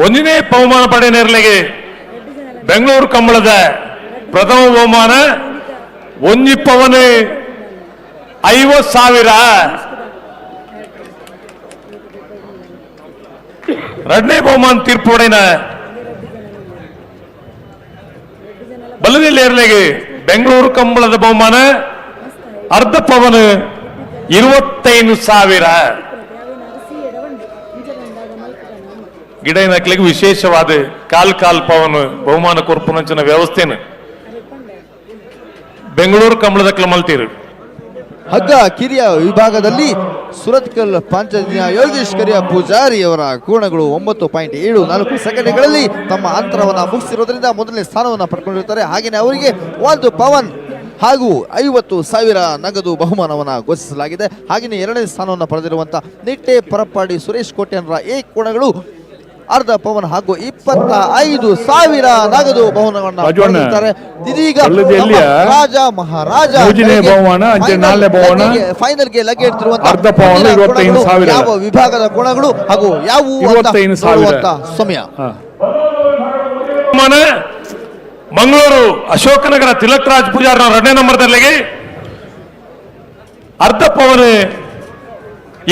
ಒಂದನೇ ಬಹುಮಾನ ಪಡೆ ನೆರಳಿಗೆ ಬೆಂಗಳೂರು ಕಂಬಳದ ಪ್ರಥಮ ಬಹುಮಾನ 1,50,000. 2ನೇ ಬಹುಮಾನ ತೀರ್ಪು ಪಡೆದ ಬಲ್ಲದಲ್ಲಿ ನೆರಳಿಗೆ ಬೆಂಗಳೂರು ಕಂಬಳದ ಬಹುಮಾನ ಅರ್ಧ ಪವನ್ 25,000. ಗಿಡ ನಕ್ಲಿಗೆ ವಿಶೇಷವಾದ ಕಾಲ್ ಪವನ್ ಬಹುಮಾನ ಕೊರ್ಪುನಂಚಿನ ವ್ಯವಸ್ಥೆನ ಬೆಂಗಳೂರು ಕಂಬಳದ ಮಲ್ತೀರು. ಹಗ್ಗ ಕಿರಿಯ ವಿಭಾಗದಲ್ಲಿ ಸುರತ್ಕಲ್ ಪಾಂಚಜನ್ಯ ಯೋಗೇಶ್ ಕರಿಯ ಪೂಜಾರಿ ಅವರ ಕೋಣಗಳು 9.74 ಸೆಕೆಂಡ್ಗಳಲ್ಲಿ ತಮ್ಮ ಅಂತರವನ್ನು ಮುಗಿಸಿರೋದ್ರಿಂದ ಮೊದಲನೇ ಸ್ಥಾನವನ್ನು ಪಡ್ಕೊಂಡಿರ್ತಾರೆ. ಹಾಗೆಯೇ ಅವರಿಗೆ 1 ಪವನ್ ಹಾಗೂ 50,000 ನಗದು ಬಹುಮಾನವನ್ನು ಘೋಷಿಸಲಾಗಿದೆ. ಹಾಗೆಯೇ 2ನೇ ಸ್ಥಾನವನ್ನು ಪಡೆದಿರುವಂತಹ ನಿಟ್ಟೆ ಪರಪ್ಪಾಡಿ ಸುರೇಶ್ ಕೋಟ್ಯಾನ್ರ ಕೋಣಗಳು ಅರ್ಧ ಪವನ್ ಹಾಗೂ 25,000 ನಗದು ಬಹುಮಾನವನ್ನು ಪಡೆದಿದ್ದಾರೆ. ಇದೀಗ ರಾಜ ಮಹಾರಾಜ ಫೈನಲ್ಗೆ ಲಗ್ಗೆ ಇಡ್ತಿರುವಂತಹ ಯಾವ ವಿಭಾಗದ ಕೋಣಗಳು ಹಾಗೂ ಯಾವ ಸಮಯ ಮಂಗಳೂರು ಅಶೋಕನಗರ ತಿಲಕ್ ರಾಜ್ ಪೂಜಾರ 2ನೇ ನಂಬರ್ದಲ್ಲಿಗೆ ಅರ್ಧ ಪವನ್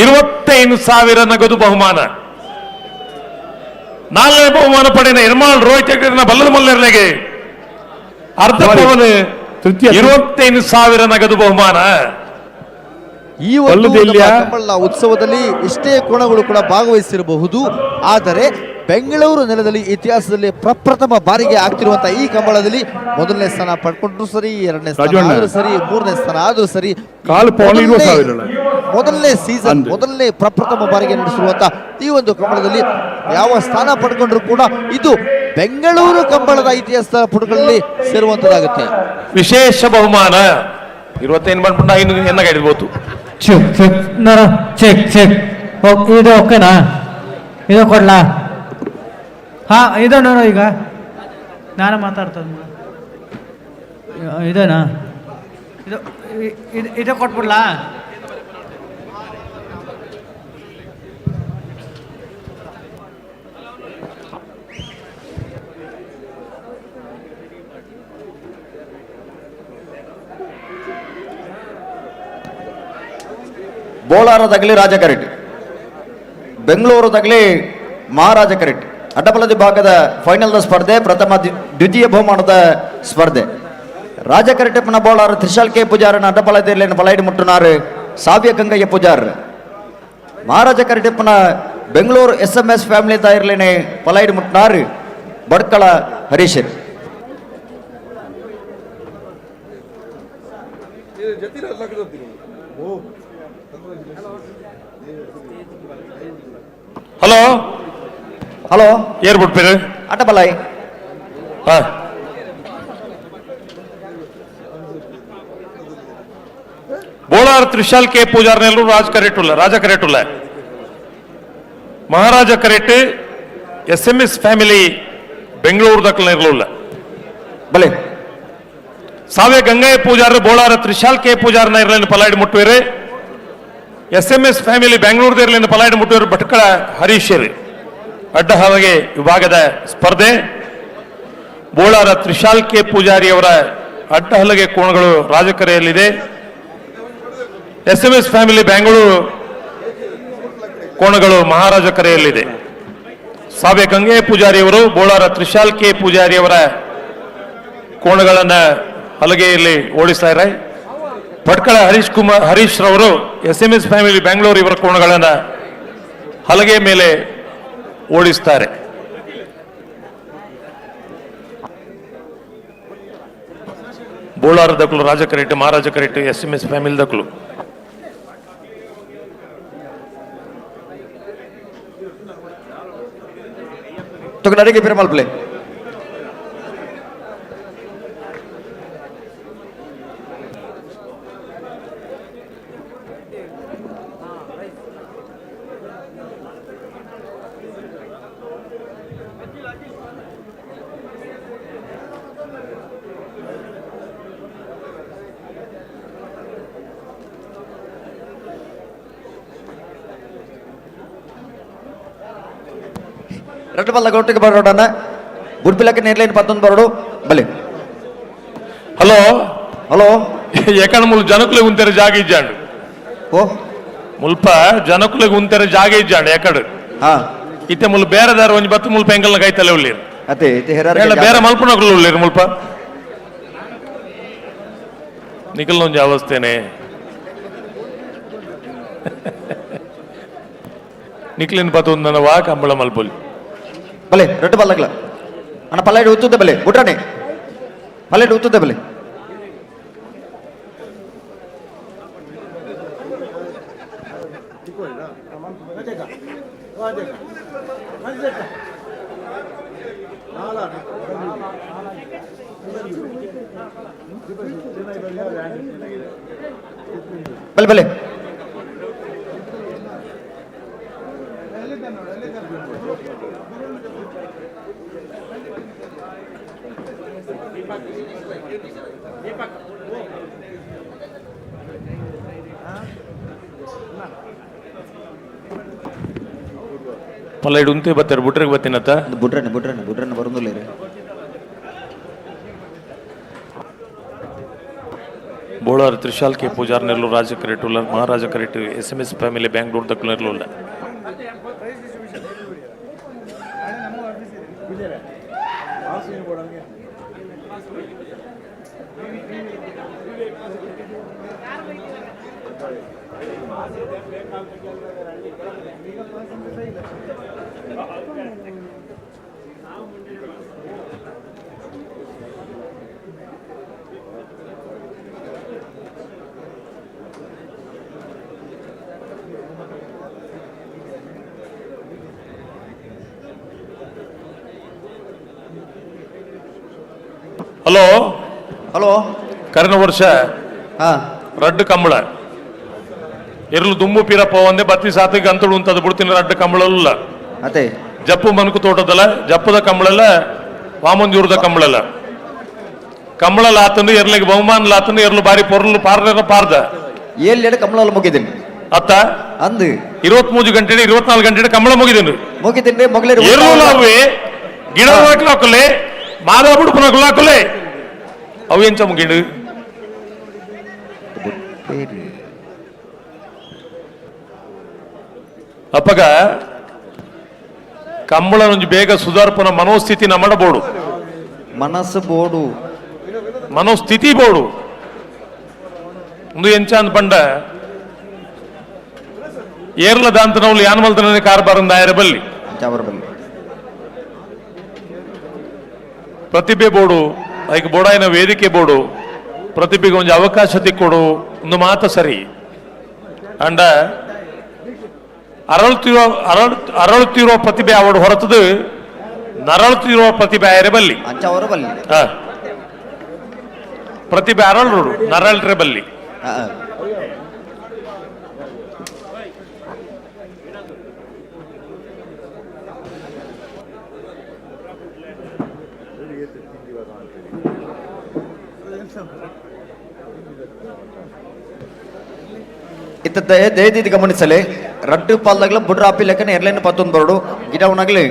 25,000 ನಗದು ಬಹುಮಾನ. 4ನೇ ಬಹುಮಾನ ಪಡೆದ ಯರ್ಮಾಳ್ ರೋಹಿತ್ ಬಲ್ಲದ ಮಲ್ಲೆರ್ಲೆಗೆ ಅರ್ಧ ಪವನ್ 25,000 ನಗದು ಬಹುಮಾನ. ಈ ಒಂದು ಉತ್ಸವದಲ್ಲಿ ಇಷ್ಟೇ ಕೋಣಗಳು ಕೂಡ ಭಾಗವಹಿಸಿರಬಹುದು. ಆದರೆ ಬೆಂಗಳೂರು ನೆಲದಲ್ಲಿ ಇತಿಹಾಸದಲ್ಲಿ ಪ್ರಪ್ರಥಮ ಬಾರಿಗೆ ಆಗ್ತಿರುವಂತಹ ಈ ಕಂಬಳದಲ್ಲಿ ಮೊದಲನೇ ಸ್ಥಾನ ಪಡ್ಕೊಂಡ್ರು ಸರಿ, 2ನೇ ಸ್ಥಾನ ಆದ್ರೂ ಸರಿ, 3ನೇ ಸ್ಥಾನ ಆದ್ರೂ ಸರಿ, ಮೊದಲನೇ ಸೀಸನ್ ಮೊದಲನೇ ಪ್ರಪ್ರಥಮ ಬಾರಿಗೆ ನಡೆಸಿರುವಂತಹ ಈ ಒಂದು ಕಂಬಳದಲ್ಲಿ ಯಾವ ಸ್ಥಾನ ಪಡ್ಕೊಂಡ್ರು ಕೂಡ ಇದು ಬೆಂಗಳೂರು ಕಂಬಳದ ಇತಿಹಾಸದ ಪುಟಗಳಲ್ಲಿ ಸೇರುವಂತದ್ದಾಗುತ್ತೆ. ವಿಶೇಷ ಬಹುಮಾನ 25 ಬಂದ್ಬಿಟ್ಟು ಇನ್ನು ಎನ್ನಾಗಿರ್ಬೋದು. ಚೆಕ್ ಇದು ಓಕೆನಾ? ಇದು ಕೊಡ್ಲಾ? ಹಾ ಇದು ನೋಡು, ಈಗ ನಾನು ಮಾತಾಡ್ತೇನೆ. ಇದೇನಾ ಇದು ಕೊಟ್ಬಿಡ್ಲಾ? ಬೋಳಾರ ತಗಲಿ ರಾಜ ಕರೆಟ್, ಬೆಂಗಳೂರು ತಗಲಿ ಮಹಾರಾಜ ಕರೆಟ್. ಅಡ್ಡಪಲ್ಲದ ಭಾಗದ ಫೈನಲ್ದ ಸ್ಪರ್ಧೆ, ಪ್ರಥಮ ದ್ವಿತೀಯ ಬಹುಮಾನದ ಸ್ಪರ್ಧೆ. ರಾಜ ಕರೆಟಪ್ಪನ ಬೋಳಾರ ತ್ರಿಶಾಲ್ ಕೆ ಪೂಜಾರನ ಅಡ್ಡಪಲ್ಲದ ಪಲಾಯ್ಡು ಮುಟ್ಟುನಾರು ಸಾವ್ಯ ಗಂಗಯ್ಯ ಪೂಜಾರ್. ಮಹಾರಾಜ ಕರೆಟಪ್ಪನ ಬೆಂಗಳೂರು SMS ಫ್ಯಾಮಿಲಿ ತಾಯಿರ್ಲೇನೆ ಪಲಾಯ್ಡು ಮುಟ್ಟುನಾರು ಬಡ್ಕಳ ಹರೀಶರ್. ಹಲೋ ಹಲೋ ಏರ್ ಬಿಟ್ಬಿರಿ ಅಡ್ಡಪಲಾಯ್. ಹಾ ಬೋಳಾರ್ ತ್ರಿಶಾಲ್ ಕೆ ಪೂಜಾರ್ ನೆಲ್ಲೂರು ರಾಜ ಕರೆಟುಲ್ಲ ಮಹಾರಾಜ ಕರೆಟ್ SMS ಫ್ಯಾಮಿಲಿ ಬೆಂಗಳೂರು ದಕ್ಕಲ ಇರಲಿಲ್ಲ ಬಲೆ ಸಾವೆ ಗಂಗಯ್ಯ ಪೂಜಾರ್ ಬೋಳಾರ ತ್ರಿಶಾಲ್ ಕೆ ಪೂಜಾರ್ನ ಇರಲಿನ ಪಲಾಯ್ಡು ಮುಟ್ಟುವಿರಿ. SMS ಫ್ಯಾಮಿಲಿ ಬೆಂಗಳೂರು ಇರಲಿನ ಪಲಾಯ್ಡು ಮುಟ್ಟುವಿರು ಭಟ್ಕಳ ಹರೀಶರ್. ಅಡ್ಡ ಹಲಗೆ ವಿಭಾಗದ ಸ್ಪರ್ಧೆ. ಬೋಳಾರ ತ್ರಿಶಾಲ್ ಕೆ ಪೂಜಾರಿಯವರ ಅಡ್ಡ ಹಲಗೆ ಕೋಣಗಳು ರಾಜಕರೆಯಲ್ಲಿದೆ. SMS ಫ್ಯಾಮಿಲಿ ಬೆಂಗಳೂರು ಕೋಣಗಳು ಮಹಾರಾಜ ಕರೆಯಲ್ಲಿದೆ. ಸಾವೆ ಗಂಗೆ ಪೂಜಾರಿಯವರು ಬೋಳಾರ ತ್ರಿಶಾಲ್ ಕೆ ಪೂಜಾರಿಯವರ ಕೋಣಗಳನ್ನ ಹಲಗೆಯಲ್ಲಿ ಓಡಿಸ್ತಾ ಇದ್ದಾರೆ. ಭಟ್ಕಳ ಹರೀಶ್ ರವರು SMS ಫ್ಯಾಮಿಲಿ ಬೆಂಗಳೂರು ಇವರ ಕೋಣಗಳನ್ನ ಹಲಗೆ ಮೇಲೆ ಓಡಿಸ್ತಾರೆ. ಬೋಳಾರ ದಕ್ಕಲು ರಾಜ ಕರೆಟ್, ಮಹಾರಾಜ ಕರೆಟ್, SMS ಫ್ಯಾಮಿಲಿ ದಕ್ಕಲು. ತೊಗಡರಿಗೆ ಪೆರುಮಾಳ್ ಪ್ಲೇ. రెండు బల్ల గొట్టుకు బరోడన్న బుడ్పిలకి నేర్లేని 11 బరోడు బలి. హలో హలో ఎక్కడ ముల్ జనకులు ఉంtere జాగ ఇచ్చాండు. ఓ ముల్ప జనకులు ఉంtere ಜಾಗ ಇಜ್ಜಾಂಡು ಎಕಡು. ಹಾ ಇತ್ತೆ ಮುಲ್ ಬೇರೆದಾರ ಒಂಜಿ ಬತ್ತು ಮುಲ್ಪ ಎಂಕಲ್ನ ಕೈತಲೆ ಉಳ್ಳೀರು. ಅತೆ ಇತ್ತೆ ಹೆರಾರ ಎಲ್ಲ ಬೇರೆ ಮಲ್ಪನಗಳು ಉಳ್ಳೀರು ಮುಲ್ಪ. ನಿಖಲ್ನ ಒಂಜಿ ಅವಸ್ಥೆನೆ. ನಿಖಲಿನ ಪತ್ತು ಒಂದನ ವಾ ಕಂಬಳ ಮಲ್ಪೊಲಿ. ಬಲೆ రెండు బల్లగల ಅಣ್ಣ ಪಲ್ಲೇಡು ಉತ್ತುತ್ತೆ ಬಲೆ ಗುಟ್ರಾನೆ ಪಲ್ಲೇಡು ಉತ್ತುತ್ತೆ ಬಲೆ. ಬಲೆ ಬಲೆ ಪಲ್ಲೇಡು ಉಂತೆ ಬರ್ತಾರೆ ಬುಟ್ರಿಗೆ ಬತ್ತಿನತ್ತ ಬುಟ್ರನ್ನ ಬರೋದಿಲ್ಲ ರೀ. ಬೋಳಾರ ತ್ರಿಶಾಲ್ ಕೆ ಪೂಜಾರ್ ನೆಲ್ಲೂರು ರಾಜ ಕರೆಟ್ ಉಲ್ಲ ಮಹಾರಾಜ ಕರೆಟ್ SMS ಫ್ಯಾಮಿಲಿ ಬೆಂಗಳೂರು ದಕ್ಕಲು ಇರಲಿಲ್ಲ. ಹಲೋ ಹಲೋ ಕರೆನ ವರ್ಷ ಹಾ ರಡ್ಡು ಕಂಬಳ ಇರ್ಲು ದುಮ್ಮು ಪೀರಪ್ಪ ಒಂದೇ ಬತ್ತಿ ಸಾತಿಗೆ ಅಂತಳು ಉಂತದ ಬಿಡ್ತೀನಿ ರಡ್ಡು ಕಂಬಳಲ್ಲ ಅತೆ ಜಪ್ಪು ಮನಕು ತೋಟದಲ್ಲ ಜಪ್ಪದ ಕಂಬಳಲ್ಲ ವಾಮಂಜೂರದ ಕಂಬಳಲ್ಲ ಕಂಬಳ ಲಾತನು ಎರ್ಲಿಗೆ ಬಹುಮಾನ ಲಾತನು ಎರ್ಲು ಬಾರಿ ಪೊರ್ಲು ಪಾರ್ದ ಪಾರ್ದ ಏಳು ಕಂಬಳ ಮುಗಿದ್ದೀನಿ ಅತ್ತ ಅಂದು 23 ಗಂಟೆ 24 ಗಂಟೆ ಕಂಬಳ ಮುಗಿದನು ಮುಗಿತೀನಿ ಮೊಗಲೇ ಎರುಲಾವೆ ಗಿಡ ಹಾಕಲೆ ಮಾದಾಬುಡು ಪುನಕುಲಾಕಲೆ ಅವು ಎಂಚ ಮುಗಿಡು ಅಪ್ಪಗ ಕಂಬಳ ಒಂಜಿ ಬೇಗ ಸುಧಾರ್ಪನ ಮನೋಸ್ಥಿತಿ ಮಾಡಬೋಡು ಮನಸ್ಸು ಬೋಡು ಮನೋಸ್ಥಿತಿ ಬೋಡು ಒಂದು ಎಂಚ ಅಂದ್ ಪಂಡ ಏರ್ಲ ದಾಂತನವ್ಲು ಯಾನ್ಮಲ್ತನ ಕಾರ್ಬಾರಂದ ಆಯರ ಬಲ್ಲಿ ಪ್ರತಿಭೆ ಬೋಡು ಅದಕ್ಕೆ ಬೋಡಾಯಿನ ವೇದಿಕೆ ಬೋಡು ಪ್ರತಿಭೆಗೆ ಒಂದು ಅವಕಾಶತೆ ಕೊಡು ಒಂದು ಮಾತು ಸರಿ ಅಂಡ ಅರಳುತ್ತಿರುವ ಪ್ರತಿಭೆ ಅವಳು ಹೊರತದು ನರಳುತ್ತಿರುವ ಪ್ರತಿಭೆ ಆಯರ ಬಲ್ಲಿ ಪ್ರತಿಭೆ ಅರಳು ನರಳ್ರೆ ಬಲ್ಲಿ ಇತ್ತ ದಯದಿದ್ದು ಗಮನಿಸಲಿ ರಡ್ಡು ಪಾಲ್ದಾಗ್ಲ ಬುಡ್ರ ಆಪಿ ಲೆಕ್ಕನ ಎರ್ಲೇನು 11 ಬರಡು ಗಿಡ ಉಣಾಗ್ಲಿ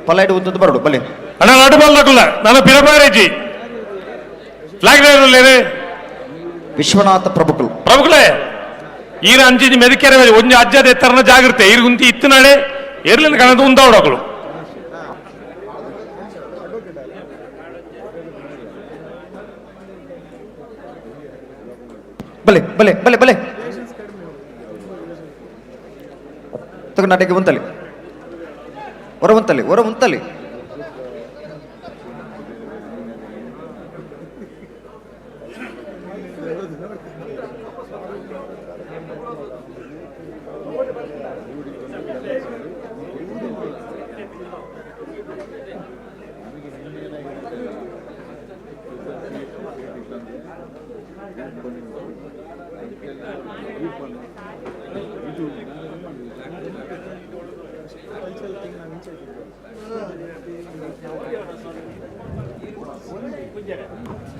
ಪಲ್ಲಾಯ್ಡು ಉದ್ದದ್ದು ಬರಡು ಬಲ್ಲಿ ಅಣ್ಣ ರಡ್ಡು ಪಾಲ್ದಾಗಲ್ಲ ನಾನು ಪಿರಬಾರೇಜಿ ಲಾಗ್ಲೇರು ವಿಶ್ವನಾಥ ಪ್ರಭುಗಳೇ ಈರ ಅಂಚಿನ ಮೆದಕೆರೆ ಒಂದು ಅಜ್ಜದ ಎತ್ತರನ ಜಾಗ್ರತೆ ಈರ್ ಗುಂತಿ ಇತ್ತು ನಾಳೆ ಎರ್ಲಿನ ಕಣದ ಉಂದಾವಡಗಳು ಬಲೆ ಬಲೆ ಬಲೆ ಬಲೆ ತಗ ನಾಟಕ ಉಂತಲಿ ಹೊರ ಉಂತಲಿ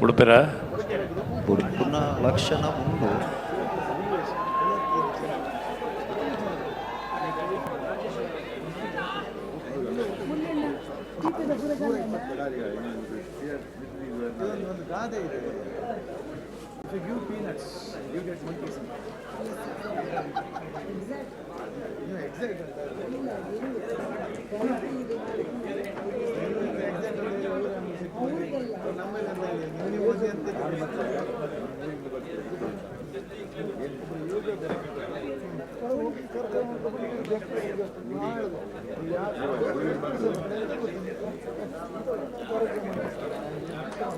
ಉಡುಪಿರ ಉಡುಪಿನ ಲಕ್ಷಣ ಉಂಟು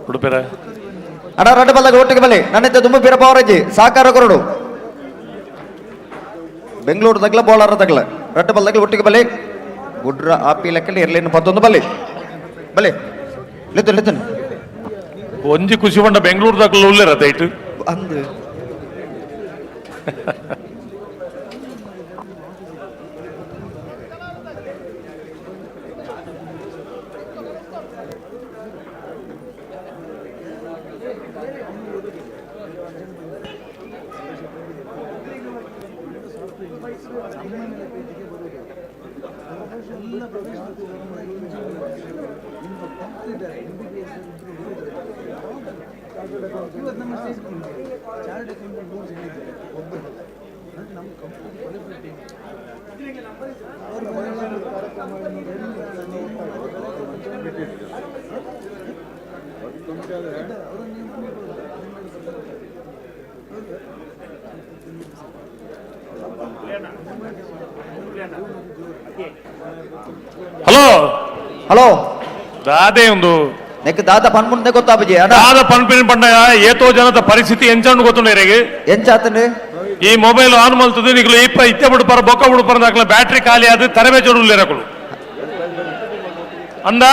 ಉಡುಪಿರ ಅಡ ರಡ್ಡ ಬಲ್ಲಾಗ ಒಟ್ಟಿಗೆ ಬಲೆ ನನ್ನಿಂದ ತುಂಬ ಬೀರ ಪವರಜ್ಜಿ ಸಾಕಾರ ಕೊರಡು ಬೆಂಗಳೂರು ತಗ್ಲ ಬೋಳಾರ ತಗ್ಲ ರಡ್ಡ ಬಲ್ಲಾಗ ಒಟ್ಟಿಗೆ ಬಲೆ ಗುಡ್ರ ಆಪಿ ಲೆಕ್ಕಲ್ಲಿ ಇರ್ಲೇನು 11 ಬಲೆ ಬಲೆ ಲಿತ್ತನ್ ಒಂಜಿ ಖುಷಿ ಪಂಡ ಬೆಂಗಳೂರು ತಗ್ಲ ಉಳ್ಳೇರ ದೈಟು ಅಂದು ಹಲೋ ಹಲೋ ದಾದೆ ಒಂದು ನೆಕ್ ದಾದ ಪನ್ಮುಂದೆ ಗೊತ್ತಾಪಜಿ ದಾದ ಪನ್ಪಿನ ಪಂಡ ಏತೋ ಜನದ ಪರಿಸ್ಥಿತಿ ಎಂಚಂಡು ಗೊತ್ತು ನೆರೆಗೆ ಎಂಚಾತನೆ ಈ ಮೊಬೈಲ್ ಆನ್ ಮಲ್ತದೆ ನಿಗಳು ಇತ್ತೆ ಬಿಡ್ಪಾರ ಬೊಕ್ಕ ಬಿಡ್ಪಾರ ದಾಖಲ ಬ್ಯಾಟ್ರಿ ಖಾಲಿ ಆದ ತರಬೇತಿ ಉಳ್ಳೇರಕಳು ಅಂದ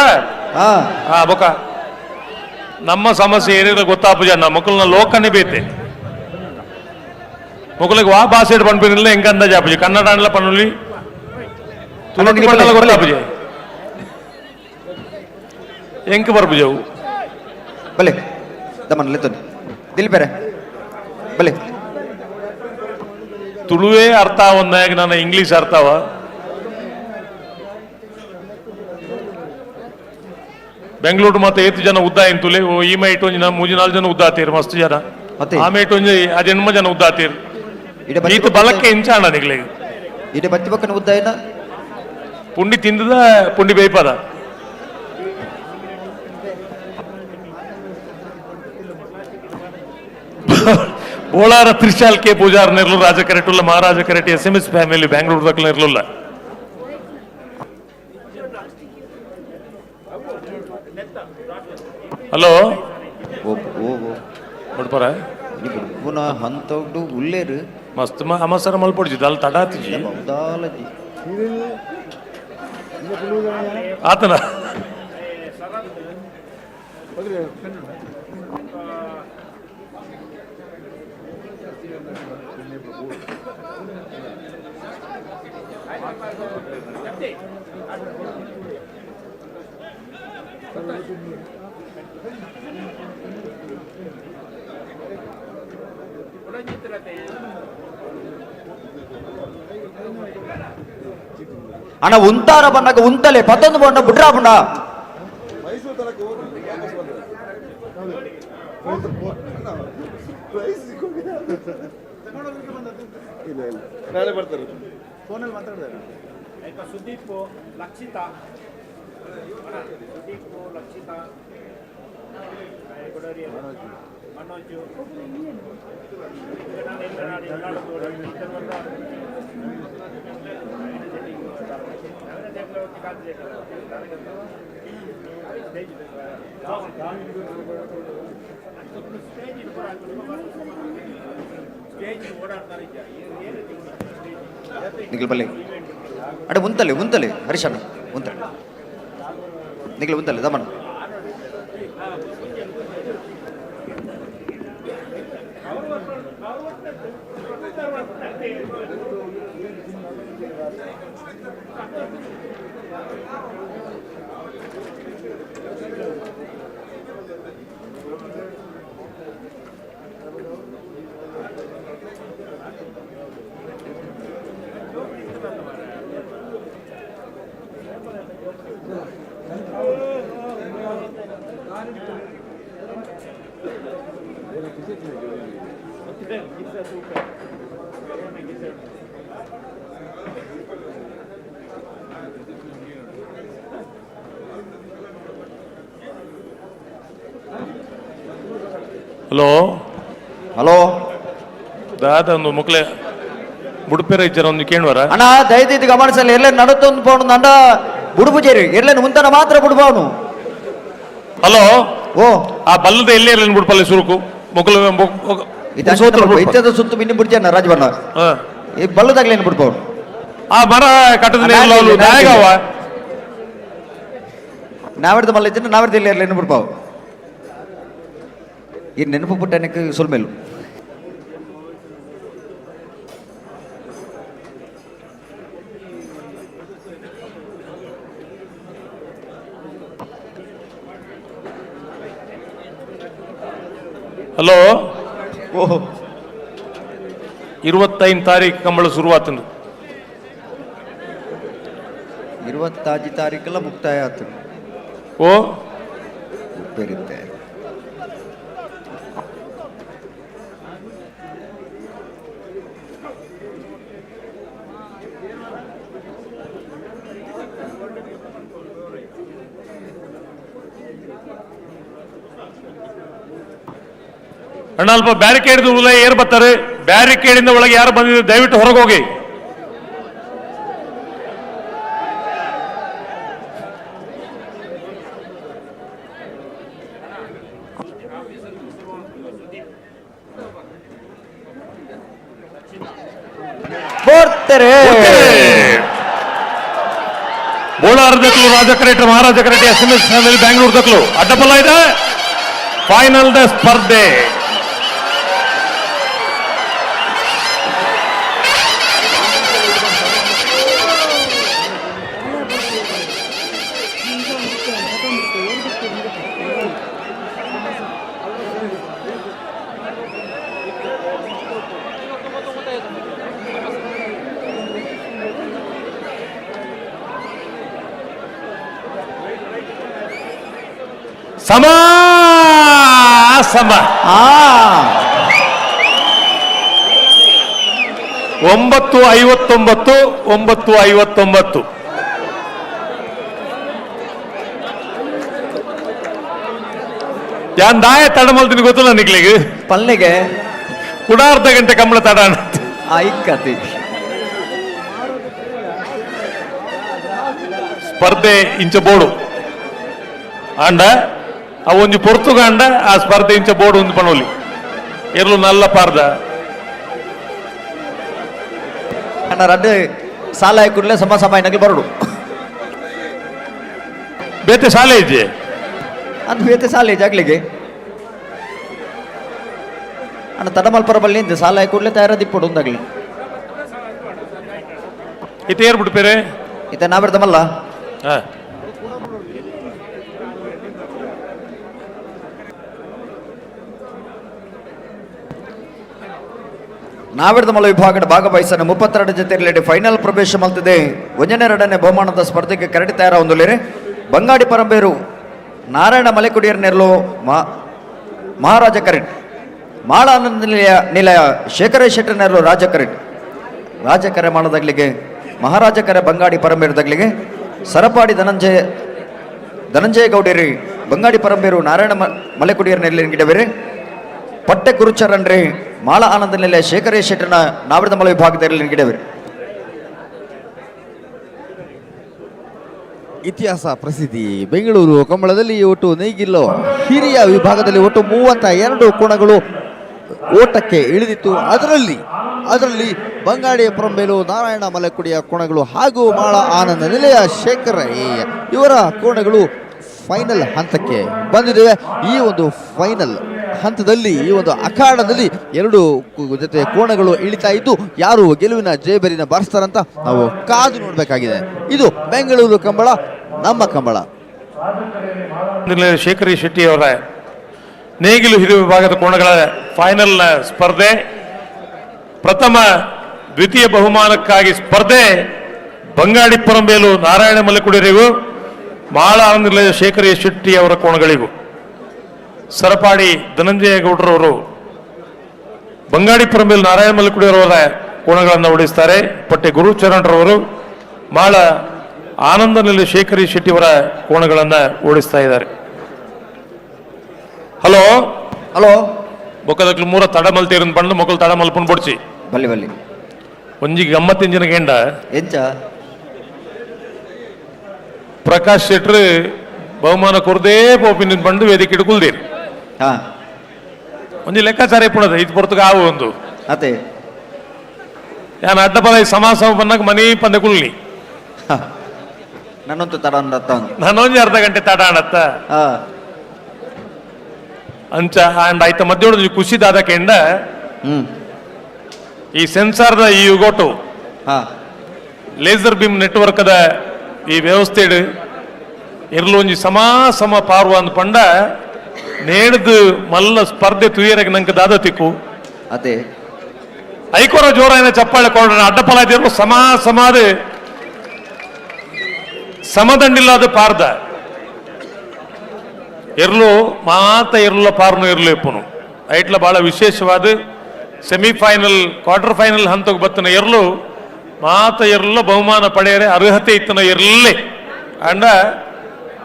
ಬೊಕ್ಕ ನಮ್ಮ ಸಮಸ್ಯೆ ಏನಿಲ್ಲ ಗೊತ್ತಾಪುಜ ನಮ್ಮ ಮಕ್ಕಳನ್ನ ಲೋಕನೇ ಬೇತೆ ಮಕ್ಕಳಿಗೆ ವಾ ಭಾಷೆ ಪನ್ಪಿನಿಲ್ಲ ಹೆಂಗ ಅಂದಾಜ ಆಪುಜಿ ಕನ್ನಡ ಅನ್ಲ ಪನ್ನುಲಿ ಗೊತ್ತಾಪುಜಿ ಹೆಂಗ್ ಬರ್ಬುಜವು ಬಲೆ ದಮನ್ ಲೆತ್ತೋನಿ ದಿಲ್ಪೇರೆ ಬಲೆ ತುಳುವೇ ಅರ್ಥ ಒಂದಾಗ ನಾನು ಇಂಗ್ಲಿಷ್ ಅರ್ಥವ ಬೆಂಗಳೂರು ಮತ್ತೆ ಏತು ಜನ ಉದ್ದ ಎಂತುಲೆ ಈ ಮೈಟ್ ಒಂಜಿ ಮೂಜಿ 4 ಜನ ಉದ್ದಾತೀರ್ ಮಸ್ತ್ ಜನ ಆ ಮೈಟ್ ಒಂಜಿ ಅದೆಣ್ಮ ಜನ ಉದ್ದಾತೀರ್ ಈತ ಬಲಕ್ಕೆ ಇಂಚಾಣ ನಿಗ್ಲಿಗೆ ಇಡೆ ಬತ್ತಿ ಪಕ್ಕನ ಉದ್ದ ಏನ ಪುಂಡಿ ತಿಂದದ ಪುಂಡಿ ಬೇಯ್ಪದ ಬೋಳಾರ ತ್ರಿಶಾಲ್ ಕೆ ಪೂಜಾರ್ ನಿರ್ಲು ರಾಜ ಕರೆಟುಲ್ಲ ಮಹಾರಾಜ ಕರೆಟಿ SMS ಫ್ಯಾಮಿಲಿ ಬೆಂಗಳೂರು ದಕ್ಕಲ ಇರ್ಲಿಲ್ಲ ಹಲೋ ನೋಡ್ಪಾರ ಪುನಃ ಹಂತೋಗ್ಡು ಉಲ್ಲೇರು ಮಸ್ತ್ ಅಮಸರ ಮಲ್ಪಡ್ಜಿದ್ದ ಅಲ್ಲಿ ತಡಾತಿಜಿ ದಾಲಜಿ ಆತನ ಅಣ್ಣ ಉಂತಾರ ಬಣ್ಣಗ ಉಂತಲೆ 11 ಬಣ್ಣ ಬಿಟ್ರಾ ಬಣ್ಣ ನಾಳೆ ಬರ್ತಾರೆ ಫೋನಲ್ಲಿ ಮಾತಾಡ್ತಾರೆ ಸುದೀಪ್ ಲಕ್ಷಿತ ಮನೋಜು ನಿಖಿಲ್ ಬಲ್ಲೆ ಅಡೆ ಉಂತಲೆ ಉಂತಲೆ ಹರೀಶಣ್ಣ ಉಂತಲೆ ನಿಖಿಲ್ ಉಂತಲೆ ದಮನ್ ಹಲೋ ಹಲೋ ದಾದ ಒಂದು ಮುಕ್ಲೆ ಬುಡುಪೇರ ಇಜ್ಜರ ಒಂದು ಕೇಳುವರ ಅಣ್ಣ ದಯದಿದ್ದು ಗಮನಿಸಲ್ಲ ಎಲ್ಲೇ ನಡುತ್ತೊಂದು ಪೌಂಡ್ ನಂಡ ಬುಡುಬುಜೇರಿ ಎಲ್ಲೇ ಮುಂತನ ಮಾತ್ರ ಬುಡುಬಾವನು ಹಲೋ ಓ ಆ ಬಲ್ಲದ ಎಲ್ಲೇ ಇರಲಿ ಬುಡ್ಪಲ್ಲಿ ಸುರುಕು ಮುಕ್ಲ ಇತ್ಯದ ಸುತ್ತು ಮಿನ್ನಿ ಬಿಡ್ಜಾನ ರಾಜಬಣ್ಣ ಈ ಬಲ್ಲದಾಗ್ಲೇನು ಬಿಡ್ಬಾವನು ಆ ಮರ ಕಟ್ಟದ ನಾಯಕವ ನಾವಿಡ್ದು ಮಲ್ಲ ಇದ್ದೀನಿ ನಾವಿಡ್ದು ಇಲ್ಲಿ ಇರಲಿ ಬಿಡ್ಬಾವು ಈ ನೆನಪು ಪುಟ್ಟ எனக்கு சொல்மேல் ಹಲೋ ಓಹೋ 25 ತಾರೀಕು ಕಂಬಳ ಶುರುವಾತಂದು 25 ತಾರೀಕೆಲ್ಲ ಮುಕ್ತಾಯ ಆಯ್ತು ಓ ಬೇರಿರುತ್ತೆ ಅಣ್ಣ ಅಲ್ಪ ಬ್ಯಾರಿಕೇಡ್ ಏರ್ ಬರ್ತಾರೆ ಬ್ಯಾರಿಕೇಡ್ ಇಂದ ಒಳಗೆ ಯಾರು ಬಂದಿದ್ದಾರೆ ದಯವಿಟ್ಟು ಹೊರಗೆ ಹೋಗಿ ಬೋಳಾರ ದಕ್ಲು ರಾಜ ಕರೆಕ್ಟರ್ ಮಹಾರಾಜ ಕರೆಕ್ಟರ್ SMS ಫ್ಯಾಮಿಲಿ ಬೆಂಗಳೂರು ದಕ್ಲು ಅಡ್ಡಪಲ್ಲ ಇದೆ ಫೈನಲ್ ದ ಸ್ಪರ್ಧೆ ಸಮ ಸಮ 9:59 9:59. ಯಾನ್ ದಾಯ ತಡ ಮಲ್ತೀನಿ ಗೊತ್ತಿಲ್ಲ ನಿಕ್ಲಿಗೆ ಪಲ್ಲೆಗೆ ಕೂಡ ಅರ್ಧ ಗಂಟೆ ಕಂಬಳ ತಡ ಐಕತಿ ಸ್ಪರ್ಧೆ ಇಂಚ ಬೋಡು ಆಂಡ ಅವೊಂಜಿ ಪೊರ್ತುಗಾಂಡ ಆ ಸ್ಪರ್ಧೆ ಇಂಚ ಬೋಡು ಒಂದು ಪಣೋಲಿ ಎರ್ಲು ನಲ್ಲ ಪಾರ್ದ ಅಣ್ಣ ರಡ್ಡು ಸಾಲ ಕೂಡಲೇ ಸಮ ಸಮಯನಾಗಿ ಬರಡು ಬೇತೆ ಶಾಲೆ ಇದ್ದೆ ಅಂತ ಬೇತೆ ಸಾಲ ಜಾಗ್ಲಿಗೆ ಅಣ್ಣ ತಡಮಲ್ಪರ ಬಲ್ಲಿ ನಿಂತು ಸಾಲ ಕೂಡಲೇ ತಯಾರದಿಪ್ಪಡು ಒಂದಾಗ್ಲಿ ಇತ ಏರ್ಬಿಟ್ಟು ಬೇರೆ ಇತ ನಾ ಬಿಡ್ದಮಲ್ಲ ನಾವಿಡ್ದಮಲ್ಲ ವಿಭಾಗದ ಭಾಗವಹಿಸನ 32 ಜೊತೆ ಫೈನಲ್ ಪ್ರವೇಶ ಮಲ್ತಿದೆ 1ನೇ ಬಹುಮಾನದ ಸ್ಪರ್ಧೆಗೆ ಕರಡಿ ತಯಾರ ಹೊಂದಲಿರೆ ಬಂಗಾಡಿ ಪರಂಬೇರು ನಾರಾಯಣ ಮಲೆಕುಡಿಯರ್ ನೆರಲು ಮಹಾರಾಜ ಕರೆಟ್ ಮಾಳ ಆನಂದ ನಿಲಯ ಶೇಖರ ಶೆಟ್ಟಿ ನೆರಲು ರಾಜ ಕರೆಟ್ ರಾಜ ಕರೆ ಮಾಡೋದಾಗ್ಲಿಗೆ ಮಹಾರಾಜ ಕರೆ ಬಂಗಾಡಿ ಪರಂಬೇರುದಾಗ್ಲಿಗೆ ಸರಪಾಡಿ ಧನಂಜಯ ಗೌಡಿರಿ ಬಂಗಾಡಿ ಪರಂಬೇರು ನಾರಾಯಣ ಮಲೆಕುಡಿಯರ್ ನೆರಲಿನ ಗಿಡಬೇರೆ ಪಟ್ಟೆ ಕುರುಚರನ್ರಿ ಮಾಳ ಆನಂದ ನಿಲಯ ಶೇಖರ ಶೆಟ್ಟನ ನಾವಿಡದಮಲ ವಿಭಾಗದಲ್ಲಿ ಗಿಡಬೇರೆ ಇತಿಹಾಸ ಪ್ರಸಿದ್ಧಿ ಬೆಂಗಳೂರು ಕಂಬಳದಲ್ಲಿ ಒಟ್ಟು ನೇಗಿಲು ಹಿರಿಯ ವಿಭಾಗದಲ್ಲಿ ಒಟ್ಟು 32 ಕೋಣಗಳು ಓಟಕ್ಕೆ ಇಳಿದಿತ್ತು. ಅದರಲ್ಲಿ ಬಂಗಾಡಿ ಪರಂಬೇಲು ನಾರಾಯಣ ಮಲೆಕುಡಿಯ ಕೋಣಗಳು ಹಾಗೂ ಮಾಳ ಆನಂದ ನಿಲಯ ಶೇಖರ ಇವರ ಕೋಣಗಳು ಫೈನಲ್ ಹಂತಕ್ಕೆ ಬಂದಿದ್ದೇವೆ. ಈ ಒಂದು ಫೈನಲ್ ಹಂತದಲ್ಲಿ ಈ ಒಂದು ಅಖಾಡದಲ್ಲಿ 2 ಜೊತೆ ಕೋಣಗಳು ಇಳಿತಾ ಇದ್ದು ಯಾರು ಗೆಲುವಿನ ಜೇಬರಿನ ಬಾರಿಸ್ತಾರಂತ ನಾವು ಕಾದು ನೋಡಬೇಕಾಗಿದೆ. ಇದು ಬೆಂಗಳೂರು ಕಂಬಳ, ನಮ್ಮ ಕಂಬಳ. ಶೇಖರ ಶೆಟ್ಟಿ ಅವರ ನೇಗಿಲು ಹಿರಿಯ ವಿಭಾಗದ ಕೋಣಗಳ ಫೈನಲ್ ಸ್ಪರ್ಧೆ ಪ್ರಥಮ ದ್ವಿತೀಯ ಬಹುಮಾನಕ್ಕಾಗಿ ಸ್ಪರ್ಧೆ ಬಂಗಾಡಿ ಪರಂಬೇಲು ನಾರಾಯಣ ಮಲೆಕುಡಿಯರಿಗೂ ಮಾಳ ಆನಂದ ಶೇಖರ ಶೆಟ್ಟಿ ಅವರ ಕೋಣಗಳಿಗೂ ಸರಪಾಡಿ ಧನಂಜಯ ಗೌಡರವರು ಬಂಗಾಡಿ ಪರಂಬೇಲು ನಾರಾಯಣ ಮಲೆಕುಡಿಯವರ ಕೋಣಗಳನ್ನು ಓಡಿಸ್ತಾರೆ. ಪಟ್ಟೆ ಗುರುಚರಣರವರು ಮಾಳ ಆನಂದನಲ್ಲಿ ಶೇಖರ ಶೆಟ್ಟಿ ಅವರ ಕೋಣಗಳನ್ನು ಓಡಿಸ್ತಾ ಇದ್ದಾರೆ. ಹಲೋ ಹಲೋ ಬೊಕ್ಕದಕ್ಲು ಮೂರ ತಡ ಮಲ್ತೀರನ್ ಬಂದು ಮೊಕ್ಕಲು ತಡ ಮಲ್ಪನ್ ಬೊಡ್ಚಿ ಬಲ್ಲಿ ಬಲ್ಲಿ ಒಂಜಿ ಗಮ್ಮತ್ತಿಂಜಿನ ಗೇಂಡ ಎಂಚ ಪ್ರಕಾಶ್ ಶೆಟ್ರು ಬಹುಮಾನ ಕೊರದೇ ಪೋಪಿನ ಬಂದು ವೇದಿಕೆ ಇಡ್ಕುಲ್ದೀರಿ ಒಂಜಿ ಲೆಕ್ಕಾಚಾರ ಇಪ್ಪುಣದ ಇದು ಪೊರ್ತುಗ ಆವು ಒಂದು ಅದೇ ಯಾನ್ ಅಡ್ಡಪದ ಸಮಾಸ ಬಂದಾಗ ಮನೆ ಪಂದೆ ಕುಲ್ನಿ ನನ್ನಂತೂ ತಡ ನಾನೊಂದು ಅರ್ಧ ಗಂಟೆ ತಡ ಅಣತ್ತ ಅಂಚ ಅಂಡ್ ಆಯ್ತ ಮಧ್ಯ ಖುಷಿದಾದ ಕೆಂಡ ಈ ಸೆನ್ಸಾರ್ದ ಈ ಯುಗೋಟು ಲೇಸರ್ ಬೀಮ್ ನೆಟ್ವರ್ಕ್ದ ಈ ವ್ಯವಸ್ಥೆ ಇರ್ಲು ಒಂಜಿ ಸಮ ಪಾರ್ವ ಅಂದ್ ಪಂಡ ನೇಡ್ದು ಮಲ್ಲ ಸ್ಪರ್ಧೆ ತುಯರಗೆ ನಂಗೆ ದಾದ ತಿಕ್ಕು ಅದೇ ಐಕೋರ ಜೋರ ಚಪ್ಪಾಳೆ ಕೊಂಡ್ರ ಅಡ್ಡಪಲ ಇದ್ರು ಸಮಾದ ಸಮದಂಡಿಲ್ಲದ ಪಾರ್ದ ಇರ್ಲು ಮಾತ ಇರ್ಲ ಪಾರ್ನು ಇರ್ಲು ಇಪ್ಪನು ಐಟ್ಲ ಬಹಳ ವಿಶೇಷವಾದ ಸೆಮಿಫೈನಲ್ ಕ್ವಾರ್ಟರ್ ಫೈನಲ್ ಹಂತಕ್ಕೆ ಬತ್ತನ ಇರ್ಲು ಮಾತ ಇರ್ಲ ಬಹುಮಾನ ಪಡೆಯರೆ ಅರ್ಹತೆ ಇತ್ತನ ಇರ್ಲಿ ಅಂಡ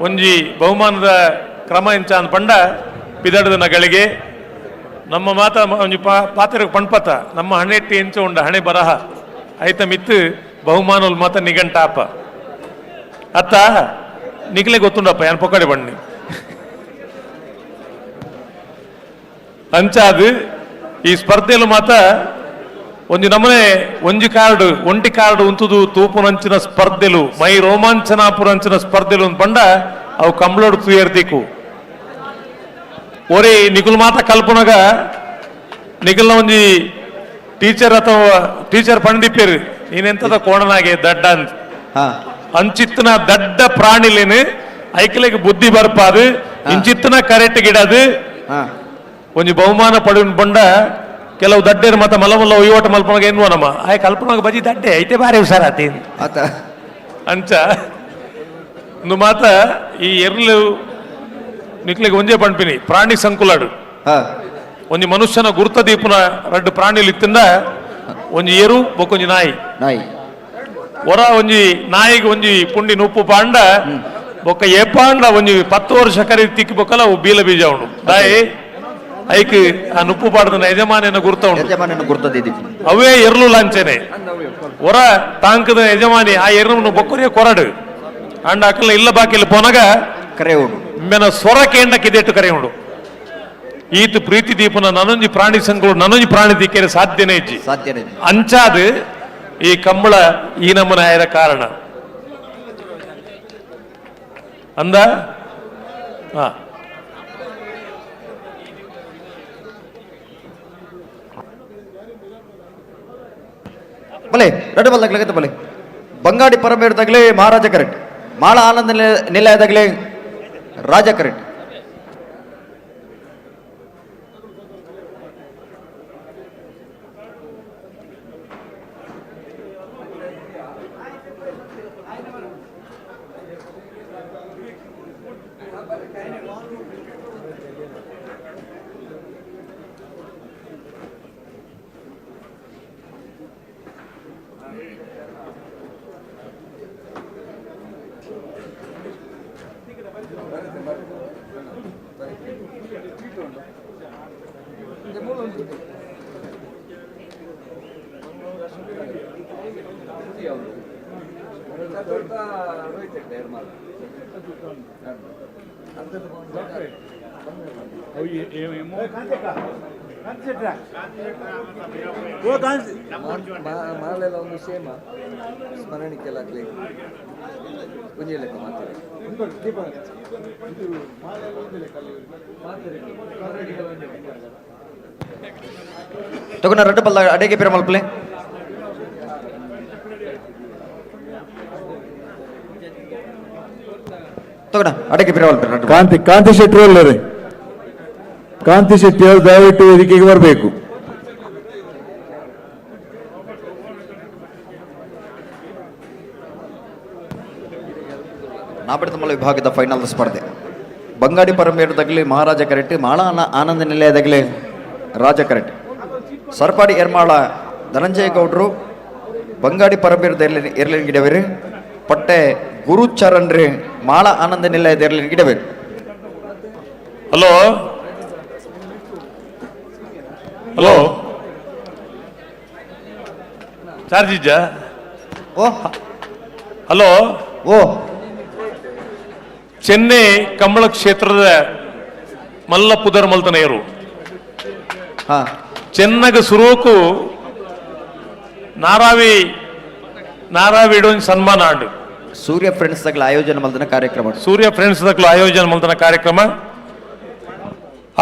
ಒಂಜಿ ಬಹುಮಾನದ ಕ್ರಮ ಇಂಚ ಅಂದ್ ಪಂಡ ಪಿದಡದ ನಗಳಿಗೆ ನಮ್ಮ ಮಾತ ಒಂಜಿ ಪಾತ್ರ ಪಣ್ಪತ ನಮ್ಮ ಹಣೆಟ್ಟಿ ಇಂಚ ಉಂಡ ಹಣೆ ಬರಹ ಐತ ಮಿತ್ತು ಬಹುಮಾನ ಮಾತ ನಿಘಂಟಾಪ ಅತ್ತ ನಿಕ್ಲೆ ಗೊತ್ತುಂಡಪ್ಪ ಯಾನ್ ಪೊಕ್ಕಡೆ ಬಣ್ಣಿ ಅಂಚಾದು ಈ ಸ್ಪರ್ಧೆಲು ಮಾತ ಒಂಜಿ ನಮನೆ ಒಂಟಿ ಕಾರ್ಡ್ ಉಂತುದು ತೂಪುನಂಚಿನ ಸ್ಪರ್ಧೆಲು ಮೈ ರೋಮಾಂಚನಾಪುರಂಚಿನ ಸ್ಪರ್ಧೆಲು ಪಂಡ ಅವು ಕಂಬಳೋಡು ತುಯರ್ದಿಕ್ಕು ಒರೇ ನಿಕುಲ್ ಮಾತ ಕಲ್ಪನಾಗ ನಿಕಲ್ನ ಒಂಜಿ ಟೀಚರ್ ಅಥವಾ ಟೀಚರ್ ಪಂಡಿಪೇರು ನೀನೆಂತದ ಕೋಣನಾಗೆ ದಡ್ಡ ಅಂತ ಅಂಚಿತ್ತನ ದಡ್ಡ ಪ್ರಾಣಿಲೇನು ಐಕಲೆಗೆ ಬುದ್ಧಿ ಬರ್ಪಾದು ಇಂಚಿತ್ತನ ಕರೆಕ್ಟ್ ಗಿಡದು ಒಂಜಿ ಬಹುಮಾನ ಪಡೆಯುನ್ ಬಂಡ ಕೆಲವು ದಡ್ಡೇರು ಮತ್ತ ಮಲಮಲ್ಲ ಒಯ್ಯೋಟ ಮಲ್ಪನಾಗ ಎನ್ನುವ ನಮ್ಮ ಆಯ್ ಕಲ್ಪನಾಗ ಬಜಿ ದಡ್ಡೆ ಐತೆ ಬಾರಿ ಹುಷಾರಾತಿ ಅಂಚ ಒಂದು ಮಾತ ಈ ಎರ್ಲು ನಿಕ್ಲಿಗೆ ಒಂಜೇ ಪಂಪಿನಿ ಪ್ರಾಣಿ ಸಂಕುಲಾಡು ಒಂಜಿ ಮನುಷ್ಯನ ಗುರುತ ದೀಪುನ ರಡ್ಡು ಪ್ರಾಣಿಲು ಇತ್ತಿಂದ ಒಂಜಿ ಏರು ಬೊಕ್ಕೊಂಜಿ ನಾಯಿ ನಾಯಿ ಒರ ಒಂಜಿ ನಾಯಿಗೆ ಒಂಜಿ ಪುಂಡಿ ನುಪ್ಪು ಪಾಂಡ ಬೊಕ್ಕ ಏಪಾಂಡ ಒಂಜಿ 10 ವರ್ಷ ಕರಿ ತಿಕ್ಕಿ ಬೊಕ್ಕಲ ಅವು ಬೀಲ ಬೀಜ ಉಂಡು ದಾಯಿ ಐಕ್ ಆ ನುಪ್ಪು ಪಾಡ್ದನ ಯಜಮಾನಿನ ಗುರುತ ಉಂಡು ಗುರ್ತದಿದ್ದಿ ಅವೇ ಎರ್ಲು ಲಾಂಚನೆ ಒರ ತಾಂಕದ ಯಜಮಾನಿ ಆ ಎರ್ನು ಬೊಕ್ಕರಿಯ ಕೊರಡು ಅಂಡ ಅಕ್ಕಲ ಇಲ್ಲ ಬಾಕಿಲ್ ಪೋನಗ ಕರೆ ಉಂಡು ಮೆನ ಸ್ವರ ಕೇಂಡ ಕಿದೆಟ್ಟು ಕರೆ ಉಂಡು ಈತು ಪ್ರೀತಿ ದೀಪನ ನನೊಂಜಿ ಪ್ರಾಣಿ ಸಂಕುಲು ನನೊಂಜಿ ಪ್ರಾಣಿ ದಿಕ್ಕರೆ ಸಾಧ್ಯನೇ ಇಜ್ಜಿ ಸಾಧ್ಯನೇ ಅಂಚಾದ ಈ ಕಂಬಳ ಈ ನಮೂನೆ ಆಯರ ಕಾರಣ ಅಂದ ಬಲೆ ರೆಡ್ ಬಾಲ್ ತಗ್ಲಗತ್ತೆ ಬಲೆ ಬಂಗಾಡಿ ಪರಮೇರದಾಗಲೇ ಮಹಾರಾಜ ಕರೆಕ್ಟ್ ಮಾಳ ಆನಂದ ನಿಲಯದಾಗಲೇ ರಾಜ ಕರೆಕ್ಟ್ ಮಾಲೆಲ್ಲ ಒಂದು ಸೇಮ ಸ್ಮರಣಿಕೆಲ್ಲಾಗಲಿ ಒಂಜಿ ಲೆಕ್ಕ ಮಾತಾಡಿ ತಗೊಂಡ ರೆಡ್ ಬಾಲ್ ಅಡೆಗೆ ಪೇರ ಮಲ್ಪಲೆ ತಗೊಂಡ ಅಡೆಗೆ ಪೇರ ಮಲ್ಪಲೆ ಕಾಂತಿ ಶೆಟ್ಟಿ ಒಳ್ಳೆಯರೆ ಕಾಂತಿ ಶೆಟ್ಟಿ ಅವರು ದಯವಿಟ್ಟು ವೇದಿಕೆಗೆ ಬರಬೇಕು. ನಾಪಡಿತಮಲ್ಲ ವಿಭಾಗದ ಫೈನಲ್ ಸ್ಪರ್ಧೆ ಬಂಗಾಡಿ ಪರಮೇರದಾಗಲಿ ಮಹಾರಾಜ ಕರೆಕ್ಟ್ ಮಾಳ ಆನಂದ ನಿಲಯದಾಗಲಿ ರಾಜ ಕರೆಕ್ಟ್ ಸರ್ಪಾಡಿ ಎರ್ಮಾಳ ಧನಂಜಯ ಗೌಡ್ರು ಬಂಗಾಡಿ ಪರಮೇರದ ಇರ್ಲಿಗಿಡವೇರು ಪಟ್ಟೆ ಗುರುಚರಣ್ ರೀ ಮಾಳ ಆನಂದ ನಿಲಯದ ಇರ್ಲಿಗಿಡವೇರು. ಹಲೋ ಹಲೋ ಚಾರ್ಜಿಜ್ಜ ಓ ಹಲೋ ಓ ಚೆನ್ನೈ ಕಂಬಳ ಕ್ಷೇತ್ರದ ಮಲ್ಲ ಪುದರ್ ಮಲ್ತನೆಯರು ಚೆನ್ನಗ ಸುರೋಕು ನಾರಾವಿ ಸನ್ಮಾನ ಆಂಡು ಸೂರ್ಯ ಫ್ರೆಂಡ್ಸ್ ದಗ್ಲ ಆಯೋಜನೆ ಮಲ್ತನ ಕಾರ್ಯಕ್ರಮ ಕಾರ್ಯಕ್ರಮ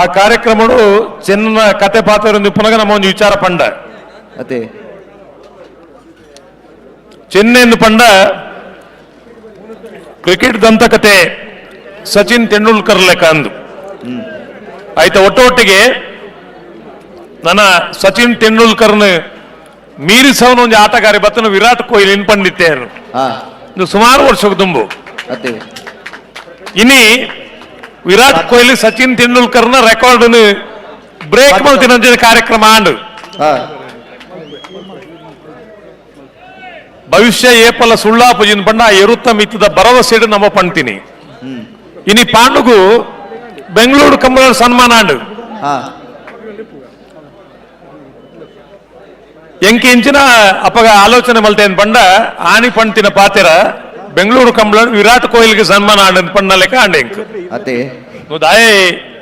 ಆ ಕಾರ್ಯಕ್ರಮ ಚೆನ್ನ ಕತೆ ಪಾತ್ರ ಪುನಗ ನಮ್ಮ ಒಂದು ವಿಚಾರ ಪಂಡ ಅದೇ ಚೆನ್ನೈಂದು ಪಂಡ ಕ್ರಿಕೆಟ್ ದಂತಕತೆ ಸಚಿನ್ ತೆಂಡೂಲ್ಕರ್ ಲೆಕ್ಕ ಅಂದು ಆಯ್ತಾ ಒಟ್ಟೊಟ್ಟಿಗೆ ನನ್ನ ಸಚಿನ್ ತೆಂಡೂಲ್ಕರ್ನ ಮೀರಿಸವನ ಒಂದು ಆಟಗಾರಿ ಬತ್ತನು ವಿರಾಟ್ ಕೊಹ್ಲಿ ಇನ್ಪಂಡಿತ್ತೆ ಸುಮಾರು ವರ್ಷಕ್ಕೆ ತುಂಬು ಇನಿ ವಿರಾಟ್ ಕೊಹ್ಲಿ ಸಚಿನ್ ತೆಂಡೂಲ್ಕರ್ನ ರೆಕಾರ್ಡ್ ಬ್ರೇಕ್ ಮಾಡ್ತಿನ ಕಾರ್ಯಕ್ರಮ ಆಂಡು ಭವಿಷ್ಯ ಏಪಲ ಸುಳ್ಳಾಪುಜಿನ ಪಂಡ ಎರುತ್ತ ಮಿತ್ತದ ಭರವಸೆಡು ನಮ್ಮ ಪಂಡ್ತೀನಿ ಇನಿ ಪಾಂಡುಗು ಬೆಂಗಳೂರು ಕಂಬಳ ಸನ್ಮಾನ ಆಂಡು ಎಂಕಿ ಇಂಚಿನ ಅಪ್ಪಗ ಆಲೋಚನೆ ಮಲ್ತೇನ್ ಪಂಡ ಆನಿ ಪಂಡ್ತಿನ ಪಾತೆರ ಬೆಂಗಳೂರು ಕಂಬಳ ವಿರಾಟ್ ಕೊಹ್ಲಿಗೆ ಸನ್ಮಾನ ಆಂಡ್ ಪಂಡ ಲೆಕ್ಕ ಆಂಡೆ ಎಂಕ್ ಅದೇ ದಾಯ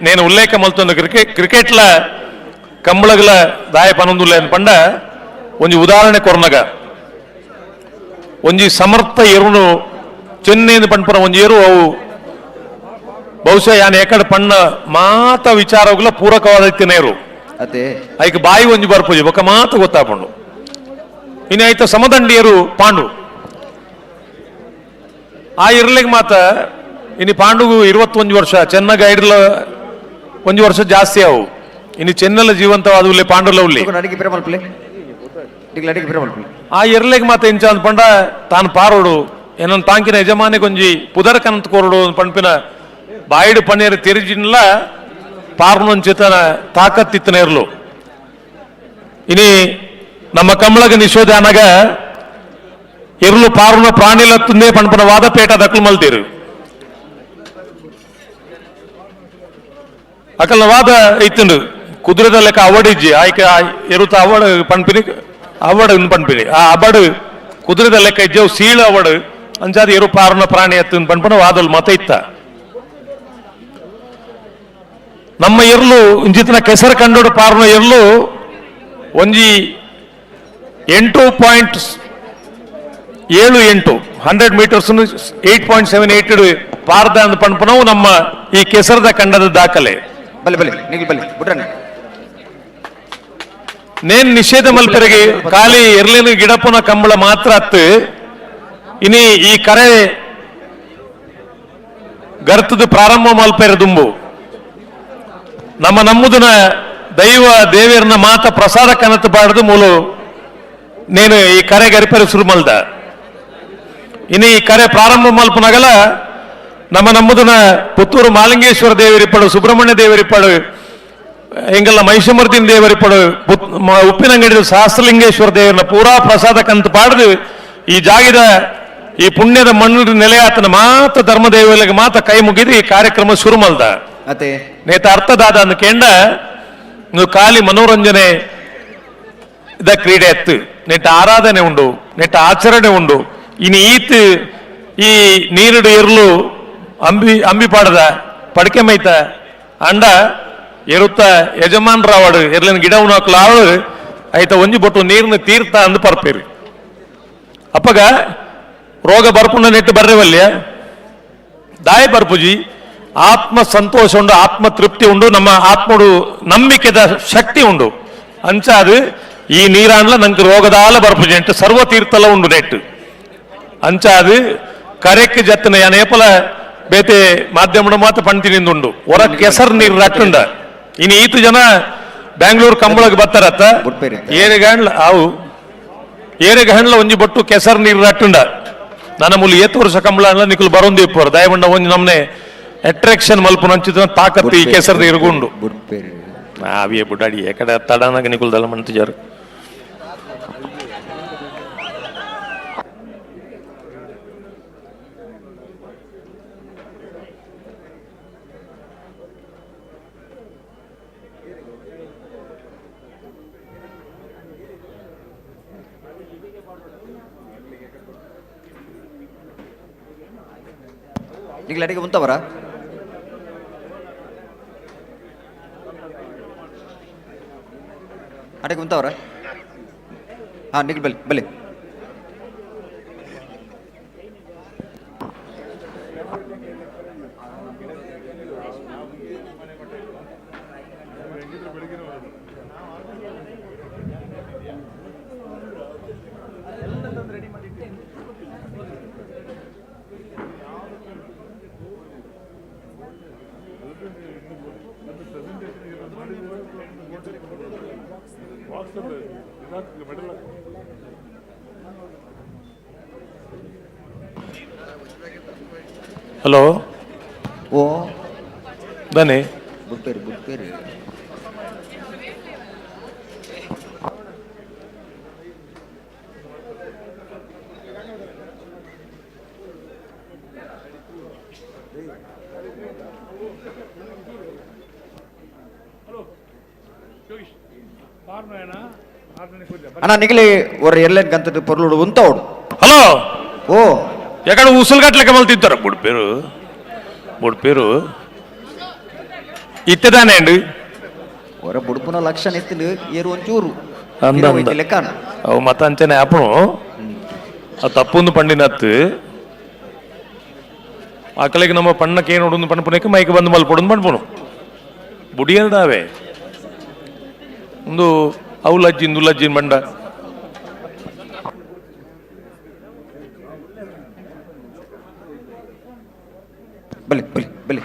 నేను ಉಲ್ಲೇಖ ಮಲ್ತೊಂದು ಕ್ರಿಕೆಟ್ಲ ಕಂಬಳಗಲ ದಾಯ ಪನೊಂದುಲ್ಲ ಪಂಡ ಒಂಜಿ ಉದಾಹರಣೆ ಕೊರ್ನಗ ಒಂಜಿ ಸಮರ್ಥ ಎರುನು ಚೆನ್ನೈಂದು ಪಂಡ್ಪುರ ಒಂಜಿ ಏರು ಅವು ಬಹುಶಃ ಯಾನ್ ಏಕಡೆ ಪಣ್ಣ ಮಾತ ವಿಚಾರಗಳ ಪೂರಕವಾದ ಇತ್ತಿನೇರು ಐಕ್ ಬಾಯಿ ಒಂಜಿ ಬರ್ಪುಜಿ ಬೊಕ್ಕ ಮಾತ ಗೊತ್ತಾಪಂಡು ಇನ್ನು ಆಯ್ತ ಸಮದಂಡಿಯರು ಪಾಂಡು ಆ ಇರ್ಲಿಗೆ ಮಾತ ಇನ್ನು ಪಾಂಡುಗು 21 ವರ್ಷ ಚೆನ್ನಗ ಐಡ್ಲ ಒಂಜಿ ವರ್ಷ ಜಾಸ್ತಿ ಅವು ಇನ್ನು ಚೆನ್ನಲ ಜೀವಂತವಾದ ಉಲ್ಲೆ ಪಾಂಡುಲ ಉಲ್ಲಿ ಆ ಇರ್ಲಿಗೆ ಮಾತ ಇಂಚ ಅಂದ್ ಪಂಡ ತಾನು ಪಾರೋಡು ಏನೊಂದು ತಾಂಕಿನ ಯಜಮಾನಿ ಗೊಂಜಿ ಪುದರ್ಕನಂತ ಕೋರಡು ಪಂಪಿನ ಬಾಯಿಡು ಪನ್ನೀರು ತಿರುಜಿನ್ಲ ಪಾರ್ನೊಂಚಿತನ ತಾಕತ್ತಿತ್ತನ ಇರ್ಲು ಇನಿ ನಮ್ಮ ಕಮಲಗ ನಿಷೇಧ ಅನಗ ಇರ್ಲು ಪಾರ್ನ ಪ್ರಾಣಿಲತ್ತುಂದೇ ಪಣಪನ ವಾದಪೇಟ ದಕ್ಲು ಮಲ್ತೀರು ಅಕಲ್ನ ವಾದ ಇತ್ತುಂಡು ಕುದುರೆದ ಲೆಕ್ಕ ಅವಡಿಜ್ಜಿ ಆಯ್ಕೆ ಇರುತ್ತ ಅವಡು ಪಣ್ಪಿನಿ ಅವಡು ಪಣ್ಪಿನಿ ಆ ಅಬಡು ಕುದುರೆದ ಲೆಕ್ಕ ಇಜ್ಜವು ಸೀಳು ಅವಡು ಅಂಚಾದ ಇರು ಪಾರ್ನ ಪ್ರಾಣಿ ಎತ್ತು ಪಣ್ಪನ ವಾದಲ್ ಮತ ಇತ್ತ ನಮ್ಮ ಇರ್ಲು ಇಂಜಿತನ ಕೆಸರು ಕಂಡೋಡು ಪಾರ್ನ ಇರ್ಲು ಒಂಜಿ 8.78 100 ಮೀಟರ್ಸ್ 8.78 ಪಾರ್ದ ಅಂದ್ ಪಣ್ಪನವು ನಮ್ಮ ಈ ಕೆಸರದ ಕಂಡದ ದಾಖಲೆ ಬಲೆ ಬಲೆ ನಿಗಲ್ ಬಲೆ ಬಿಡ್ರಣ್ಣ ನೇನ್ ನಿಷೇಧ ಮಲ್ಪೆರೆಗೆ ಖಾಲಿ ಎರ್ಲೇನು ಗಿಡಪುನ ಕಂಬಳ ಮಾತ್ರ ಅತ್ತು ಇನಿ ಈ ಕರೆ ಗರ್ತದ ಪ್ರಾರಂಭ ಮಲ್ಪೆರೆ ದುಂಬು ನಮ್ಮದನ ದೈವ ದೇವಿಯರನ್ನ ಮಾತ ಪ್ರಸಾದ ಕನತು ಬಾಡದು ಮೂಲು ನೇನು ಈ ಕರೆ ಗರಿಪೆರೆ ಶುರು ಮಲ್ದ ಇನ್ನು ಈ ಕರೆ ಪ್ರಾರಂಭ ಮಲ್ಪನಾಗಲ ನಮ್ಮದನ ಪುತ್ತೂರು ಮಾಲಿಂಗೇಶ್ವರ ದೇವರಿಪ್ಪಡು ಸುಬ್ರಹ್ಮಣ್ಯ ದೇವರಿಪ್ಪಡು ಎಂಗೆಲ್ಲ ಮಹಿಷಮರ್ದಿನ ದೇವರಿಪ್ಪಡು ಉಪ್ಪಿನಂಗಡಿದ ಸಹಸ್ರಲಿಂಗೇಶ್ವರ ದೇವರನ್ನ ಪೂರಾ ಪ್ರಸಾದ ಕಂತು ಪಾಡ್ದು ಈ ಜಾಗಿದ ಈ ಪುಣ್ಯದ ಮಣ್ಣು ನೆಲೆಯಾತನ ಮಾತ ಧರ್ಮ ದೇವರಿಗೆ ಮಾತ ಕೈ ಮುಗಿದು ಈ ಕಾರ್ಯಕ್ರಮ ಶುರು ಮಲ್ದ ಅತೆ ನೇತ ಅರ್ಥದಾದ ಅಂದ್ ಕೆಂಡ ನೀವು ಖಾಲಿ ಮನೋರಂಜನೆ ಇದ ಕ್ರೀಡೆ ಎತ್ತು ನೆಟ್ಟ ಆರಾಧನೆ ಉಂಡು ನೆಟ್ಟ ಆಚರಣೆ ಉಂಡು ಇನ್ನು ಈತ್ ಈ ನೀರುಡು ಇರ್ಲು ಅಂಬಿ ಪಾಡದ ಪಡಕೆ ಮೈತ ಅಂಡ ಇರುತ್ತ ಯಜಮಾನ್ರಾವಡು ಎರ್ಲಿನ ಗಿಡ ಉಣಕ್ಲ ಅವಳು ಆಯ್ತ ಒಂಜಿ ಬೊಟ್ಟು ನೀರ್ನ ತೀರ್ಥ ಅಂದು ಪರ್ಪೇರಿ ಅಪ್ಪಗ ರೋಗ ಬರ್ಪುಂಡ ನೆಟ್ಟು ಬರ್ರೆವಲ್ಯ ದಾಯ ಬರ್ಪುಜಿ ಆತ್ಮ ಸಂತೋಷ ಉಂಡು ಆತ್ಮ ತೃಪ್ತಿ ಉಂಡು ನಮ್ಮ ಆತ್ಮಡು ನಂಬಿಕೆದ ಶಕ್ತಿ ಉಂಡು ಅಂಚಾದು ಈ ನೀರಾಂಡ್ಲ ನಂಗೆ ರೋಗದಾಲ ಬರ್ಪುಜಿ ನೆಟ್ಟು ಸರ್ವ ತೀರ್ಥಲ ಉಂಡು ನೆಟ್ಟು ಅಂಚಾದು ಕರೆಕ್ ಜತ್ತನ ಯಾನ ಏಪಲ ಬೇತೆ ಮಾಧ್ಯಮದ ಮಾತ ಪಂಟಿನಿಂದುಂಡು ಹೊರ ಕೆಸರು ನೀರು ರಟ್ಟುಂಡ ಇನ್ನು ಈತು ಜನ ಬ್ಯಾಂಗ್ಳೂರ್ ಕಂಬಳಗೆ ಬರ್ತಾರತ್ತ ಏರೆಗಂಡ್ಲ ಅವು ಏರೆಗಂಡ್ಲ ಒಂಜಿ ಬೊಟ್ಟು ಕೆಸರು ನೀರು ರಟ್ಟುಂಡ ನನ್ನ ಮೂಲ 7 ವರ್ಷ ಕಂಬಳ ಅಲ್ಲ ನಿಖಲ್ ಬರೋಂದು ಇಪ್ಪರು ದಯಮಂಡ ಒಂಜಿ ನಮ್ನೆ ಅಟ್ರಾಕ್ಷನ್ ಮಲ್ಪ ನಂಚಿದ ತಾಕತ್ತು ಈ ಕೆಸರು ಇರ್ಗುಂಡು ಅವಿಯ ಬುಡಾಡಿ ಎಕಡೆ ತಡನಾಗ ನಿಕುಲ್ದಲ್ಲ ಮಂತಿಜಾರು ಈಗ ಅಡಿಗೆ ಮುಂತವರ ಅಡಿಗೆ ಮುಂತವರ ಹಾ ನಿಖಿಲ್ ಬಲಿ ಬಲಿ ಹಲೋ ಓ ಬನ್ನಿ ಬುಡ್ಪೇರಿ ಬುಡ್ಪೇರಿ అన్న నిఖిలి ఒక ఎర్లైన్ గంత పొరుడు ఉంటాడు హలో ఓ ఎక్కడ ఉసులుగట్లకి మళ్ళీ బుడి పేరు ఇత్తదానే అండి ఒర బుడుపున లక్షణ ఎత్తులు ఏరు ಒಂಚೂರು ಅಂದ ಲೆಕ್ಕ ಅವು ಮತ ಅಂಚನೆ ಆಪಣು ಆ ತಪ್ಪೊಂದು ಪಂಡಿನತ್ತು ಆಕಳಿಗೆ ನಮ್ಮ ಪಣ್ಣಕ್ಕೆ ಏನು ಹೊಡೊಂದು ಪಣ್ಪುನಕ್ಕೆ ಮೈಗೆ ಬಂದು ಮಲ್ಪೊಡೊಂದು ಪಣ್ಪುನು ಬುಡಿಯಲ್ದಾವೆ ಒಂದು ಅವಲಜ್ಜಿನ್ ದುಲಜ್ಜಿನ್ ಬಂಡ ಬಲಿ ಬಲಿ ಬಲಿ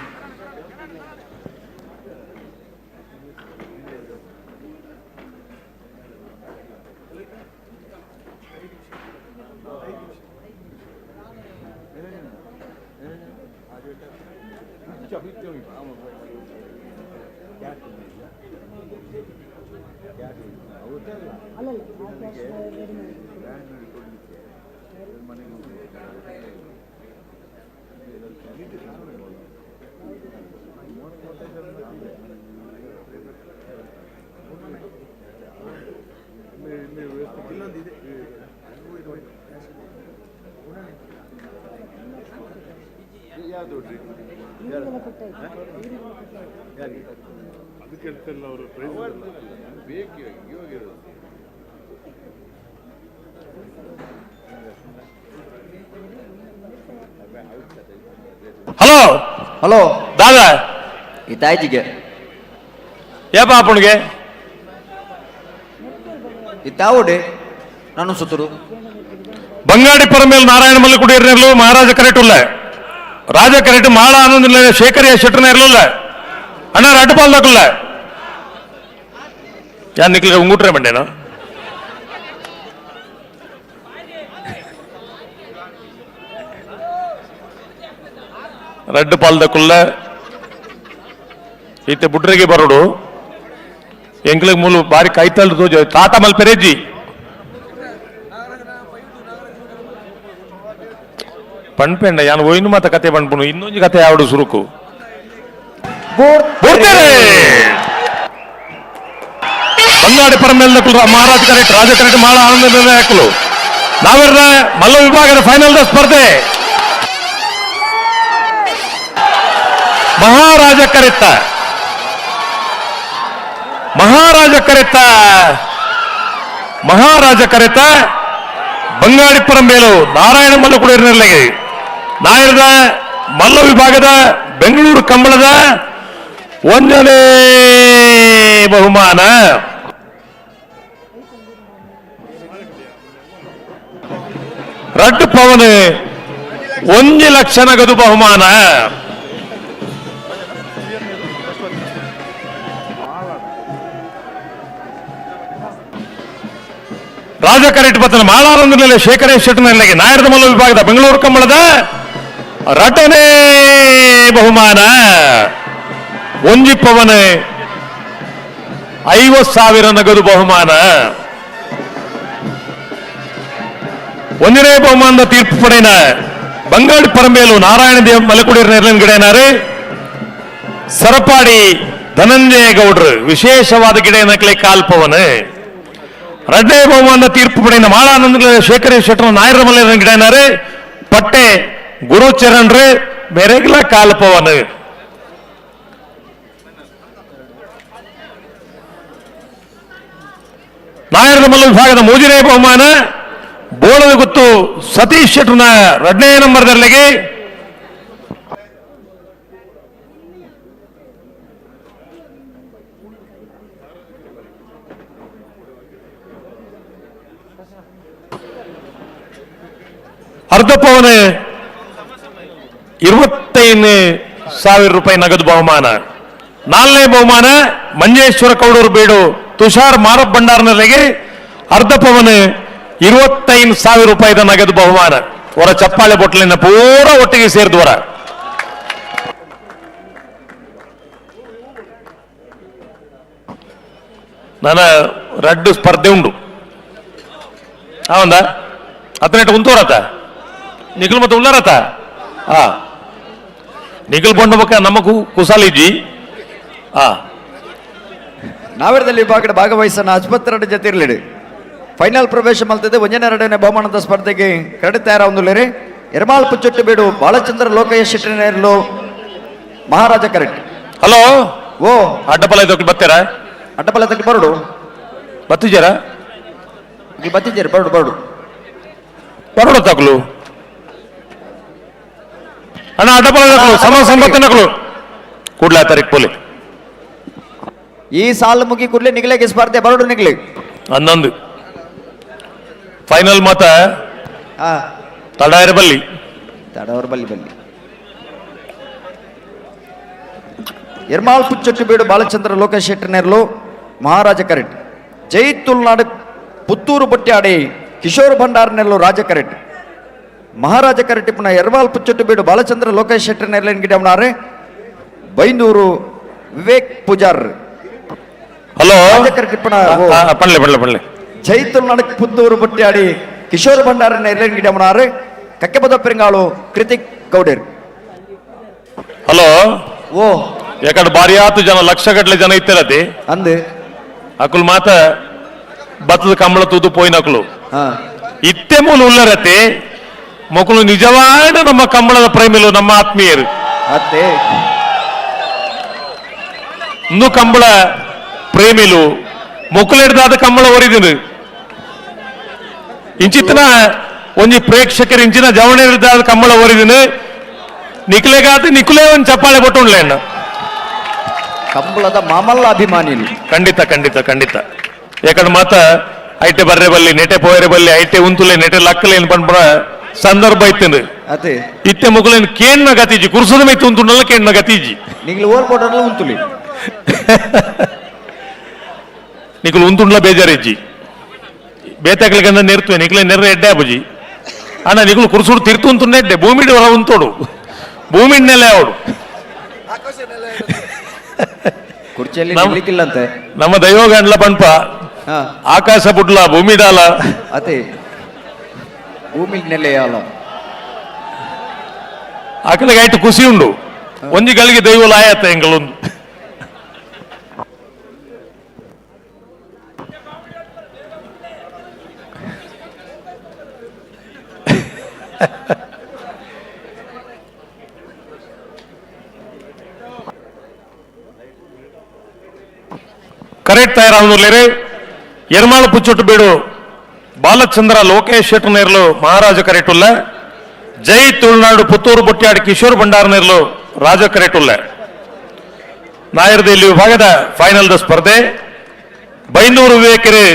ಹಲೋ ಹಲೋ ದಾದಾ ಇತ್ತಾಯ್ತಿಗೆ ಏಪ ಅಪ್ಪನಿಗೆ ಇತ್ತಾವುಡೆ ನಾನು ಸುತ್ತರು ಬಂಗಾಡಿ ಪರಮೇಲ್ ನಾರಾಯಣ ಮಲ್ಲಿಕುಡಿಯರ್ನೆರ್ಲು ಮಹಾರಾಜ ಕರೆಕ್ಟುಲ್ಲ ರಾಜ ಕರೆಕ್ಟ್ ಮಾಳ ಆನಂದಿಲ್ಲ ಶೇಖರಿಯ ಶೆಟ್ಟರ್ನ ಇರಲಿಲ್ಲ ಅಣ್ಣ ರಡ್ಪಾಲ್ ದಕ್ಕಲ್ಲ ಯಾರು ನಿಕ್ಲಿಗೆ ಉಂಗುಟ್ರೆ ಬಂಡೇನು రెడ్ పాలదకుల్ల ఈత బుడ్రికి బరుడు ఎంకులకు మూలు బారి కైతలతో తాత మల్పెరెజ్జి ಪಣ್ಪೆಂಡ ಯಾನು ಒಯ್ನು ಮಾತ ಕತೆ ಪಣ್ಪುನು ಇನ್ನೊಂದು ಕತೆ ಯಾವಡು ಸುರುಕು ಬಂಗಾಡಿ ಪರಮೇಲ್ದಕ್ಕಲು ಮಹಾರಾಜ ಕರೆಕ್ಟ್ ರಾಜ ಕರೆಕ್ಟ್ ಮಾಳ ಆನಂದ ನಿರ್ಣಾಯಕಲು ನಾವೆಲ್ಲ ಮಲ್ಲ ವಿಭಾಗದ ಫೈನಲ್ ಸ್ಪರ್ಧೆ ಮಹಾರಾಜ ಕರೆತ್ತ ಬಂಗಾಡಿ ಪರಂಬೇಲು ನಾರಾಯಣ ಮಲ್ಲಕುಡಿಯರ್ನಲ್ಲಿಗೆ ನಾಯರದ ಮಲ್ಲ ವಿಭಾಗದ ಬೆಂಗಳೂರು ಕಂಬಳದ 1ನೇ ಬಹುಮಾನ ರಡ್ಡು ಪವನ್ 1 ಲಕ್ಷ ನಗದು ಬಹುಮಾನ ರಾಜ ಕರೆಕ್ಟ್ ಬತ್ತನ ಮಾಳಾನಂದನಲ್ಲಿ ಶೇಖರೇಶ್ ಶೆಟ್ಟರ್ನಲ್ಲಿಗೆ ನಾಯರದ ಮಲ್ಲ ವಿಭಾಗದ ಬೆಂಗಳೂರು ಕಂಬಳದ 2ನೇ ಬಹುಮಾನ ಒಂಜಿಪ್ಪವನ 50,000 ನಗದು ಬಹುಮಾನ 1ನೇ ಬಹುಮಾನದ ತೀರ್ಪು ಪಡೆಯಿನ ಬಂಗಾಡಿ ಪರಂಬೇಲು ನಾರಾಯಣ ದೇವ್ ಮಲಕುಡಿಯರ್ ನೆರಳಿನ ಗಿಡೇನಾರು ಸರಪಾಡಿ ಧನಂಜಯ ಗೌಡ್ರು ವಿಶೇಷವಾದ ಗಿಡೇನಕ್ಲೆ ಕಾಲ್ಪವನ 2ನೇ ಬಹುಮಾನದ ತೀರ್ಪು ಪಡೆಯಿನ ಮಾಳಾನಂದ ಶೇಖರೇಶ್ ಶೆಟ್ಟರ್ ನಾಯರ ಮಲ್ಲ ಗಿಡೇನಾರು ಪಟ್ಟೆ ಗುರುಚರಣ್ರು ಬೆರೆಗ್ಲ ಕಾಲ್ಪವನ ನಾಯರದ ಮಲ್ಲ ವಿಭಾಗದ 3ನೇ ಬಹುಮಾನ ಬೋಳದ ಗುತ್ತು ಸತೀಶ್ ಶೆಟ್ಟರ್ನ 2ನೇ ನಂಬರ್ದಲ್ಲಿಗೆ ಅರ್ಧ ಪವನ 25,000 ರೂಪಾಯಿ ನಗದು ಬಹುಮಾನ 4ನೇ ಬಹುಮಾನ ಮಂಜೇಶ್ವರ ಕೌಡೂರು ಬೀಡು ತುಷಾರ್ ಮಾರಪ್ ಭಂಡಾರನಲ್ಲಿಗೆ ಅರ್ಧ ಪವನ 25,000 ರೂಪಾಯಿದ ನಗದು ಬಹುಮಾನ ಹೊರ ಚಪ್ಪಾಳೆ ಬೊಟ್ಲಿನ ಪೂರ ಒಟ್ಟಿಗೆ ಸೇರಿದವರ ನನ್ನ ರಡ್ಡು ಸ್ಪರ್ಧೆ ಉಂಟು ಹೌದ ಅತ್ತನೆಟ್ಟು ಉಂತೋರತ ನಿಖಿಲ್ ಮತ್ತೆ ಉಳ್ಳಾರತ ಹಾ ನಿಖಿಲ್ ಬಂಡ ಬಕ್ಕ ನಮಗೂ ಕುಸಾಲಿಜಿ ಹಾ ನಾವೆರದಲ್ಲಿ ವಿಭಾಗದ ಭಾಗವಹಿಸನ ಆಸ್ಪತ್ರೆ ಜೊತೆ ಇರಲಿಡಿ ಫೈನಲ್ ಪ್ರವೇಶ ಮಲ್ತದೆ 1ನೇ ಬಹುಮಾನದ ಸ್ಪರ್ಧೆಗೆ ಕರಡಿ ತಯಾರ ಒಂದುಲೇರಿ ಎರ್ಮಾಳ್ ಪುಚ್ಚೊಟ್ಟು ಬೀಡು ಬಾಲಚಂದ್ರ ಲೋಕಯ್ಯ ಶೆಟ್ಟರ್ನೇರ್ಲು ಮಹಾರಾಜ ಕರೆಕ್ಟ್ ಹಲೋ ಓ ಅಡ್ಡಪಲ ಇದಕ್ಕೆ ಬರ್ತೀರಾ ಅಡ್ಡಪಲ ತಕ್ಕೆ ಬರಡು ಬತ್ತಿದ್ದೀರ ಬತ್ತಿದ್ದೀರಿ ಬರಡು ಬರಡು ಬರೋಡು ತಗಲು ಅಣ್ಣ ಅಡ್ಡಪಲ ಸಮ ಸಂಪತ್ತಿನಗಳು ಕೂಡ್ಲಾ ತಾರೀಖ್ ಪೋಲಿ ಈ ಸಾಲು ಮುಗಿ ಕೂಡಲೇ ನಿಗಲೆಗೆ ಸ್ಪರ್ಧೆ ಬರಡು ನಿಗಲಿ 11 ಫೈನಲ್ ಮತ ತಡಾಯರ ಬಲ್ಲಿ ಬಲ್ಲಿ ಎರ್ಮಾಳ್ ಪುಚ್ಚೊಟ್ಟು ಬೀಡು ಬಾಲಚಂದ್ರ ಲೋಕೇಶ್ ಶೆಟ್ಟರ್ನೇರ್ಲು ಮಹಾರಾಜ ಕರೆಕ್ಟ್ ಜೈ ತುಳ್ನಾಡು ಪುತ್ತೂರು ಬೊಟ್ಟಾಡಿ ಕಿಶೋರ್ ಭಂಡಾರನೆರ್ಲು ರಾಜ ಕರೆಕ್ಟ್ ಮಹಾರಾಜ ಕರೆಕ್ಟ್ ಪುನಃ ಎರ್ಮಾಳ್ ಪುಚ್ಚೊಟ್ಟು ಬೀಡು ಬಾಲಚಂದ್ರ ಲೋಕೇಶ್ ಶೆಟ್ಟರ್ನೇರ್ಲಿನ ಗಿಡ ಅವನಾರೆ ಬೈಂದೂರು ವಿವೇಕ್ ಪೂಜಾರ್. ಹಲೋ ಪಳ್ಳೆ ಜೈತುಲ್ ನಡಕ್ ಪುತ್ತೂರು ಬುಟ್ಟಿಯಾಡಿ ಕಿಶೋರ್ ಭಂಡಾರನ ಎರ್ಲೆನ್ ಗಿಡಮನಾರು ಕಕ್ಕೆಬದ ಪೆರಿಂಗಾಳು ಕೃತಿಕ್ ಗೌಡರ್. ಹಲೋ ಓ ಯಾಕಡೆ ಬಾರಿ ಆತು ಜನ ಲಕ್ಷಗಟ್ಲೆ ಜನ ಇತ್ತಿರತಿ ಅಂದ್ ಅಕುಲ್ ಮಾತ ಬತ್ತದ ಕಂಬಳ ತೂದು ಪೋಯಿನ ಅಕುಲು ಇತ್ತೆ ಮೂಲ ಉಳ್ಳರತಿ ಮಕ್ಕಳು ನಿಜವಾದ ನಮ್ಮ ಕಂಬಳದ ಪ್ರೇಮಿಲು ನಮ್ಮ ಆತ್ಮೀಯರು ಅತ್ತೆ ಇನ್ನು ಕಂಬಳ ಪ್ರೇಮಿಲು ಮೊಕ್ಕಲಿಡ್ದಾದ ಕಂಬಳ ಒರಿದಿನು ಇಂಚಿತ್ತಿನ ಒಂಜಿ ಪ್ರೇಕ್ಷಕರು ಇಂಚಿನ ಜವಣ ಹಿಡ್ದಾದ ಕಂಬಳ ಒರಿದಿನು ನಿಕ್ಲೆಗಾತ ನಿಕ್ಲೆ ಒಂದು ಚಪ್ಪಾಳೆ ಬಟ್ಟುಂಡ್ಲೇಣ್ಣ ಕಂಬಳದ ಮಾಮಲ್ಲ ಅಭಿಮಾನಿ. ಖಂಡಿತ ಖಂಡಿತ ಖಂಡಿತ ಯಾಕಂದ್ರೆ ಮಾತ ಐಟೆ ಬರ್ರೆ ಬಲ್ಲಿ ನೆಟೆ ಪೋಯರೆ ಬಲ್ಲಿ ಐಟೆ ಉಂತುಲೆ ನೆಟೆ ಲಕ್ಕಲೇನ್ ಪಂಡ್ಬ ಸಂದರ್ಭ ಇತ್ತೇನು ಅದೇ ಇತ್ತೆ ಮುಗಲೇನ್ ಕೇಣ್ಣ ಗತೀಜಿ ಕುರ್ಸದ ಮೈ ತುಂತುಂಡಲ್ಲ ಕೇಣ್ಣ ಗತೀಜಿ ನಿಗ್ಲು ಓಲ್ಕೊಟ್ರಲ್ಲ ಉಂತುಲಿ ನಿಕಲು ಉಂತುಂಡ್ಲ ಬೇಜಾರಿಜ್ಜಿ ಬೇತಾಕ್ಲಿಗಂದ ನೆರ್ತುವೆ ನಿಕ್ಲೆ ನೆರ್ರೆ ಎಡ್ಡೆ ಬುಜಿ ಅಣ್ಣ ನಿಕಲು ಕುರ್ಸುಡು ತಿರ್ತು ಉಂತುಂಡೆ ಎಡ್ಡೆ ಭೂಮಿಡಿ ಹೊರ ಉಂತೋಡು ಭೂಮಿಡ್ನೆಲೆ ಅವಡು ಕುರ್ಚಿಯಲ್ಲಿ ನಿಲ್ಲಿಕ್ಕಿಲ್ಲಂತೆ ನಮ್ಮ ದೈವಗಂಡ್ಲ ಪಂಪ ಆಕಾಶ ಬುಡ್ಲ ಭೂಮಿಡಾಲ ಅದೇ ಭೂಮಿ ನೆಲೆಯಾಲ ಆಕಲಿಗೆ ಆಯ್ತು ಖುಷಿ ಉಂಡು ಒಂಜಿಗಳಿಗೆ ದೈವ ಲಾಯತ್ತ ಎಂಗಳೊಂದು ಕರೆಕ್ಟ್ ತಯಾರಾಗುವುದಿಲ್ಲರೇ ಎರ್ಮಾಳು ಪುಚ್ಚೊಟ್ಟು ಬೇಡು ಬಾಲಚಂದ್ರ ಲೋಕೇಶ್ ಶೆಟ್ಟು ನೇರ್ಲು ಮಹಾರಾಜ ಕರೆಕ್ಟುಲ್ಲ ಜೈ ತುಳುನಾಡು ಪುತ್ತೂರು ಬೊಟ್ಟ್ಯಾಡಿ ಕಿಶೋರ್ ಭಂಡಾರ ನೇರ್ಲು ರಾಜ ಕರೆಕ್ಟುಲ್ಲ ನಾಯರದ ಇಲ್ಲಿ ವಿಭಾಗದ ಫೈನಲ್ ಸ್ಪರ್ಧೆ ಬೈಂದೂರು ವಿವೇಕೆರೆ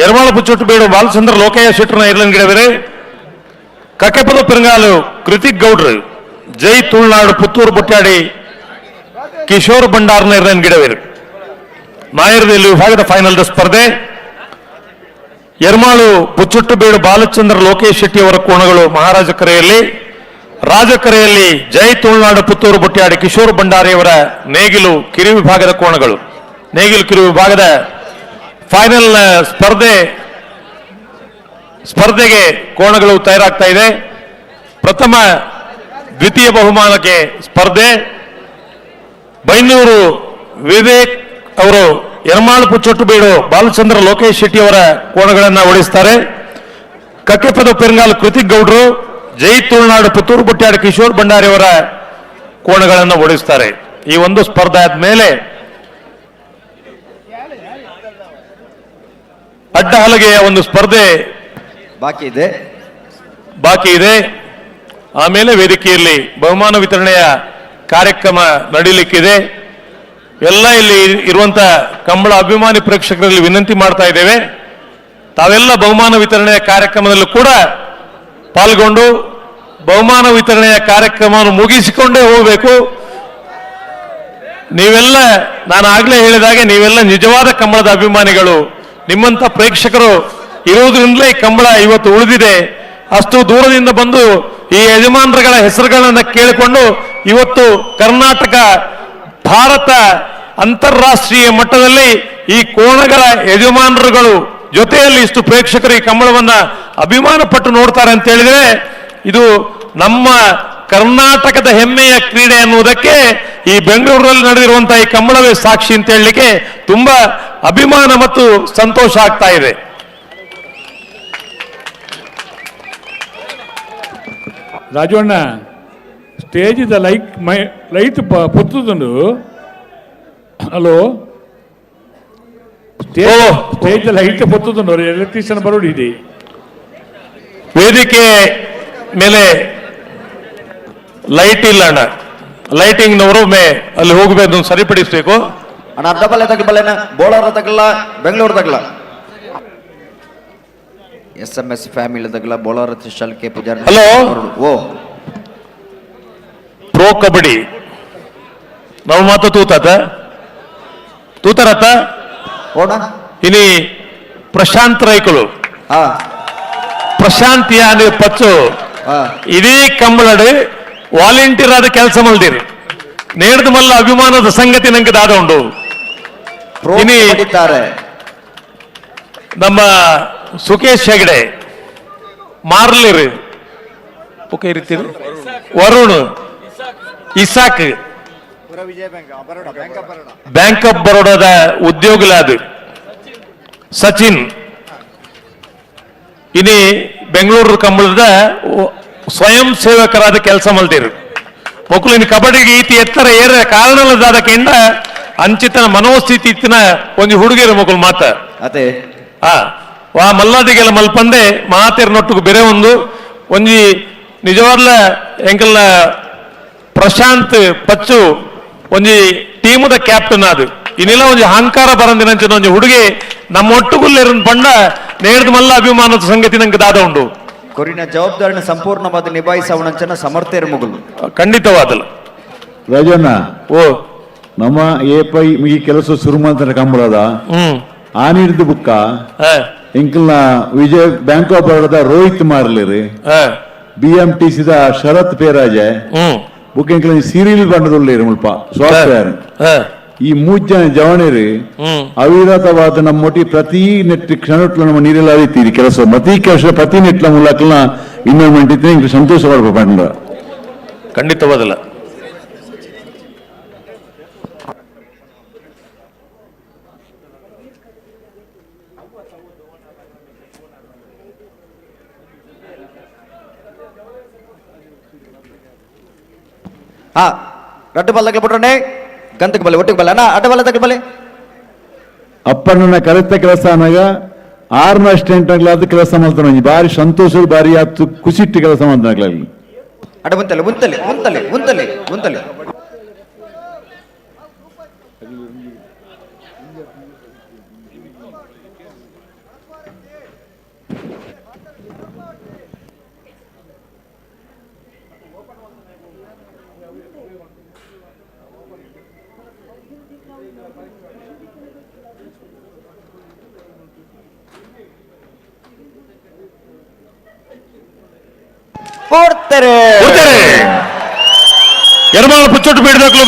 ಎರ್ಮಾಳು ಪುಚ್ಚೊಟ್ಟು ಬೇಡು ಬಾಲಚಂದ್ರ ಲೋಕೇಶ್ ಶೆಟ್ಟು ನೇರ್ಲನ್ ಗಿಡವೆರೆ ಕಕ್ಕೆಪದ ಪೆರಂಗಾಲು ಕೃತಿಕ್ ಗೌಡ್ರು ಜೈ ತುಳುನಾಡು ಪುತ್ತೂರು ಬೊಟ್ಟ್ಯಾಡಿ ಕಿಶೋರ್ ಭಂಡಾರ ನೇರ್ಲನ್ ಗಿಡವೆರೆ ನಾಯರದಲ್ಲಿ ವಿಭಾಗದ ಫೈನಲ್ ಸ್ಪರ್ಧೆ ಎರ್ಮಾಳು ಪುಚ್ಚುಟ್ಟುಬೇಡು ಬಾಲಚಂದ್ರ ಲೋಕೇಶ್ ಶೆಟ್ಟಿ ಅವರ ಕೋಣಗಳು ಮಹಾರಾಜ ಕರೆಯಲ್ಲಿ ರಾಜಕರೆಯಲ್ಲಿ ಜೈ ತುಳುನಾಡು ಪುತ್ತೂರು ಬುಟ್ಟಿಯಾಡಿ ಕಿಶೋರ್ ಭಂಡಾರಿಯವರ ನೇಗಿಲು ಕಿರು ವಿಭಾಗದ ಕೋಣಗಳು ನೇಗಿಲು ಕಿರು ವಿಭಾಗದ ಫೈನಲ್ ಸ್ಪರ್ಧೆಗೆ ಕೋಣಗಳು ತಯಾರಾಗ್ತಾ ಇದೆ. ಪ್ರಥಮ ದ್ವಿತೀಯ ಬಹುಮಾನಕ್ಕೆ ಸ್ಪರ್ಧೆ ಬೈಂದೂರು ವಿವೇಕ್ ಅವರು ಎರ್ಮಾಳು ಪುಚ್ಚೊಟ್ಟುಬೇಡು ಬಾಲಚಂದ್ರ ಲೋಕೇಶ್ ಶೆಟ್ಟಿ ಅವರ ಕೋಣಗಳನ್ನು ಓಡಿಸ್ತಾರೆ. ಕಕ್ಕೆಪದ ಪೆರಂಗಾಲು ಕೃತಿಕ್ ಗೌಡ್ರು ಜೈ ತುಳುನಾಡು ಪುತ್ತೂರು ಬುಟ್ಟ್ಯಾಡಿ ಕಿಶೋರ್ ಭಂಡಾರಿ ಅವರ ಕೋಣಗಳನ್ನು ಓಡಿಸ್ತಾರೆ. ಈ ಒಂದು ಸ್ಪರ್ಧೆ ಆದ್ಮೇಲೆ ಅಡ್ಡ ಹಲಗೆಯ ಒಂದು ಸ್ಪರ್ಧೆ ಬಾಕಿ ಇದೆ. ಆಮೇಲೆ ವೇದಿಕೆಯಲ್ಲಿ ಬಹುಮಾನ ವಿತರಣೆಯ ಕಾರ್ಯಕ್ರಮ ನಡೀಲಿಕ್ಕಿದೆ. ಎಲ್ಲ ಇಲ್ಲಿ ಇರುವಂತ ಕಂಬಳ ಅಭಿಮಾನಿ ಪ್ರೇಕ್ಷಕರಲ್ಲಿ ವಿನಂತಿ ಮಾಡ್ತಾ ಇದ್ದೇವೆ, ತಾವೆಲ್ಲ ಬಹುಮಾನ ವಿತರಣೆಯ ಕಾರ್ಯಕ್ರಮದಲ್ಲೂ ಕೂಡ ಪಾಲ್ಗೊಂಡು ಬಹುಮಾನ ವಿತರಣೆಯ ಕಾರ್ಯಕ್ರಮವನ್ನು ಮುಗಿಸಿಕೊಂಡೇ ಹೋಗಬೇಕು. ನೀವೆಲ್ಲ ನಾನು ಆಗ್ಲೇ ಹೇಳಿದಾಗೆ ನೀವೆಲ್ಲ ನಿಜವಾದ ಕಂಬಳದ ಅಭಿಮಾನಿಗಳು. ನಿಮ್ಮಂತ ಪ್ರೇಕ್ಷಕರು ಇರುವುದರಿಂದಲೇ ಈ ಕಂಬಳ ಇವತ್ತು ಉಳಿದಿದೆ. ಅಷ್ಟು ದೂರದಿಂದ ಬಂದು ಈ ಯಜಮಾನರುಗಳ ಹೆಸರುಗಳನ್ನು ಕೇಳಿಕೊಂಡು ಇವತ್ತು ಕರ್ನಾಟಕ ಭಾರತ ಅಂತಾರಾಷ್ಟ್ರೀಯ ಮಟ್ಟದಲ್ಲಿ ಈ ಕೋಣಗಳ ಯಜಮಾನರುಗಳು ಜೊತೆಯಲ್ಲಿ ಇಷ್ಟು ಪ್ರೇಕ್ಷಕರು ಈ ಕಂಬಳವನ್ನ ಅಭಿಮಾನ ಪಟ್ಟು ನೋಡ್ತಾರೆ ಅಂತ ಹೇಳಿದ್ರೆ ಇದು ನಮ್ಮ ಕರ್ನಾಟಕದ ಹೆಮ್ಮೆಯ ಕ್ರೀಡೆ ಅನ್ನುವುದಕ್ಕೆ ಈ ಬೆಂಗಳೂರಲ್ಲಿ ನಡೆದಿರುವಂತಹ ಈ ಕಂಬಳವೇ ಸಾಕ್ಷಿ ಅಂತ ಹೇಳಲಿಕ್ಕೆ ತುಂಬಾ ಅಭಿಮಾನ ಮತ್ತು ಸಂತೋಷ ಆಗ್ತಾ ಇದೆ. ರಾಜಣ್ಣ ಸ್ಟೇಜ್ ಇದ ಲೈಟ್ ಪೊತ್ತುದುಂಡು. ಹಲೋ ಸ್ಟೇಜ್ ಲೈಟ್ ಪೊತ್ತುದುಂಡು ಎಲೆಕ್ಟ್ರಿಷಿಯನ್ ಬರೋಡಿ ಇದೆ. ವೇದಿಕೆ ಮೇಲೆ ಲೈಟ್ ಇಲ್ಲ ಅಣ್ಣ, ಲೈಟಿಂಗ್ನವರು ಅಲ್ಲಿ ಹೋಗಬೇಕು, ಸರಿಪಡಿಸಬೇಕು ಅಣ್ಣ. ಅರ್ಧ ಬಲ್ಲೆ ತಗಬಲ್ಲೆನ ಬೋಳರ ತಗಲ್ಲ, ಬೆಂಗಳೂರು ತಗಲ್ಲ, SMS ಫ್ಯಾಮಿಲಿ ತಗಲ್ಲ, ಬೋಳರ ತ್ರಿಶಾಲ್ಕೆ ಪೂಜಾರಿ. ಹಲೋ ಓ ಪ್ರೋ ಕಬಡ್ಡಿ ನಾವು ಮಾತು ತೂತಾರತ್ತ ಓಣ ಇನಿ ಪ್ರಶಾಂತ್ ರೈಕಲು ಪ್ರಶಾಂತ್ ಪಚ್ಚು ಇಡೀ ಕಂಬಳಡು ವಾಲಂಟಿಯರ್ ಆದ ಕೆಲಸ ಮಾಡಿರಿ. ನೇಡ್ದು ಮಲ್ಲ ಅಭಿಮಾನದ ಸಂಗತಿ ನಂಗೆ ದಾದ ಉಂಡು ಇನಿ ನಮ್ಮ ಸುಕೇಶ್ ಹೆಗಡೆ ಮಾರ್ಲಿರ್ ವರುಣ್ ಇಸಾಕ್ ಬ್ಯಾಂಕ್ ಆಫ್ ಬರೋಡಾದ ಉದ್ಯೋಗಿಲಾದ ಸಚಿನ್ ಇನಿ ಬೆಂಗಳೂರು ಕಂಬಳದ ಸ್ವಯಂ ಸೇವಕರಾದ ಕೆಲಸ ಮಲ್ದಿರು ಮೊಕ್ಕಲಿನ ಕಬಡ್ಡಿಗೆ ಈತಿ ಎತ್ತರ ಏರ ಕಾರಣದಾದ ಕೆಂಡ ಅಂಚಿತನ ಮನೋಸ್ಥಿತಿ ಇತ್ತಿನ ಒಂದು ಹುಡುಗಿರ ಮೊಕ್ಕಲು ಮಾತ ಅದೇ ವಾ ಮಲ್ಲಾದಿಗೆಲ್ಲ ಮಲ್ಪಂದೆ ಮಾತೇರ್ನೊಟ್ಟಿಗೆ ಬೇರೆ ಒಂಜಿ ನಿಜವಾದ ಎಂಕಲ್ನ ಪ್ರಶಾಂತ್ ಪಚ್ಚು ಒಂಜಿ ಟೀಮದ ಕ್ಯಾಪ್ಟನ್ ಅದು ಇನ್ನೆಲ್ಲ ಒಂಜಿ ಅಹಂಕಾರ ಬರಂದಿನಂಚಿನ ಒಂಜಿ ಹುಡುಗಿ ನಮ್ಮ ಒಟ್ಟುಗುಲ್ಲೇರನ್ ಪಂಡ ನೇಡ್ದು ಮಲ್ಲ ಅಭಿಮಾನದ ಸಂಗತಿ ನಂಗೆ ದಾದ ಉಂಡು ಕೊರಿನ ಜವಾಬ್ದಾರಿನ ಸಂಪೂರ್ಣವಾದ ನಿಭಾಯಿಸವನಂಚನ ಸಮರ್ಥೇರ್ ಮುಗುಲು ಖಂಡಿತವಾದಲ್ಲ ರಾಜಣ್ಣ ಓ ನಮ್ಮ ಏಪೈ ಈ ಕೆಲಸ ಶುರು ಮಾಡ್ತಾರೆ ಕಂಬಳದ ಆನಿಡ್ದು ಬುಕ್ಕ ಎಂಕಲ್ನ ವಿಜಯ್ ಬ್ಯಾಂಕ್ ಆಫ್ ಬರೋಡದ ರೋಹಿತ್ ಮಾರ್ಲಿರಿ BMTCದ ಶರತ್ ಪೇರಾಜೆ ಬುಕ್ ಎಂಕಲ್ ಸೀರಿಯಲ್ ಬಂಡದುಳ್ಳೇರಿ ಮುಲ್ಪ ಸಾಫ್ಟ್ವೇರ್ ಈ 3 ಜನ ಜವನೇರಿ ಅವಿರತವಾದ ನಮ್ಮೊಟ್ಟಿ ಪ್ರತಿ ನೆಟ್ ಕ್ಷಣಟ್ಲ ನಮ್ಮ ನೀರೆಲ್ಲ ಅರಿತೀರಿ ಕೆಲಸ ಪ್ರತಿ ಕೆಲಸ ಪ್ರತಿ ನೆಟ್ಲ ಮೂಲಕಲ್ನ ಇನ್ವಾಲ್ವ್ಮೆಂಟ್ ಇದ್ರೆ ಇಂಗ್ಲಿಷ್ ಸಂತೋಷ ಪಡ್ಕೊಂಡ ಖಂಡಿತವಾದಲ್ಲ ರಟ್ಟು ಬಲ್ಲ ಬಿಟ್ರೆ ಗಂತಕ್ಕೆ ಬಲ್ಲೆ ಒಟ್ಟಿಗೆ ಬಲ್ಲ ಅಣ್ಣ ಅಡ್ಡ ಬಲ್ಲ ತಕ್ಕ ಬಲ್ಲೆ ಅಪ್ಪನ ಕರೆತ ಕೆಲಸ ಅನ್ನಾಗ 6ನ ಅಸ್ಟೆಂಟ್ ಕೆಲಸ ಮಾಡ್ತಾನೆ ಬಾರಿ ಸಂತೋಷ ಬಾರಿ ಆತು ಖುಷಿಟ್ಟು ಕೆಲಸ ಮಾಡ್ತಾಗ್ಲಿ ಅಡ ಮುಂತಲೆ ಮುಂತಲೆ ಮುಂತಲೆ ಮುಂತಲೆ ಮುಂತಲೆ ಎರ್ಮಾಳ ಪುಚ್ಚೊಟ್ಟು ಬೇಡದಕ್ಲು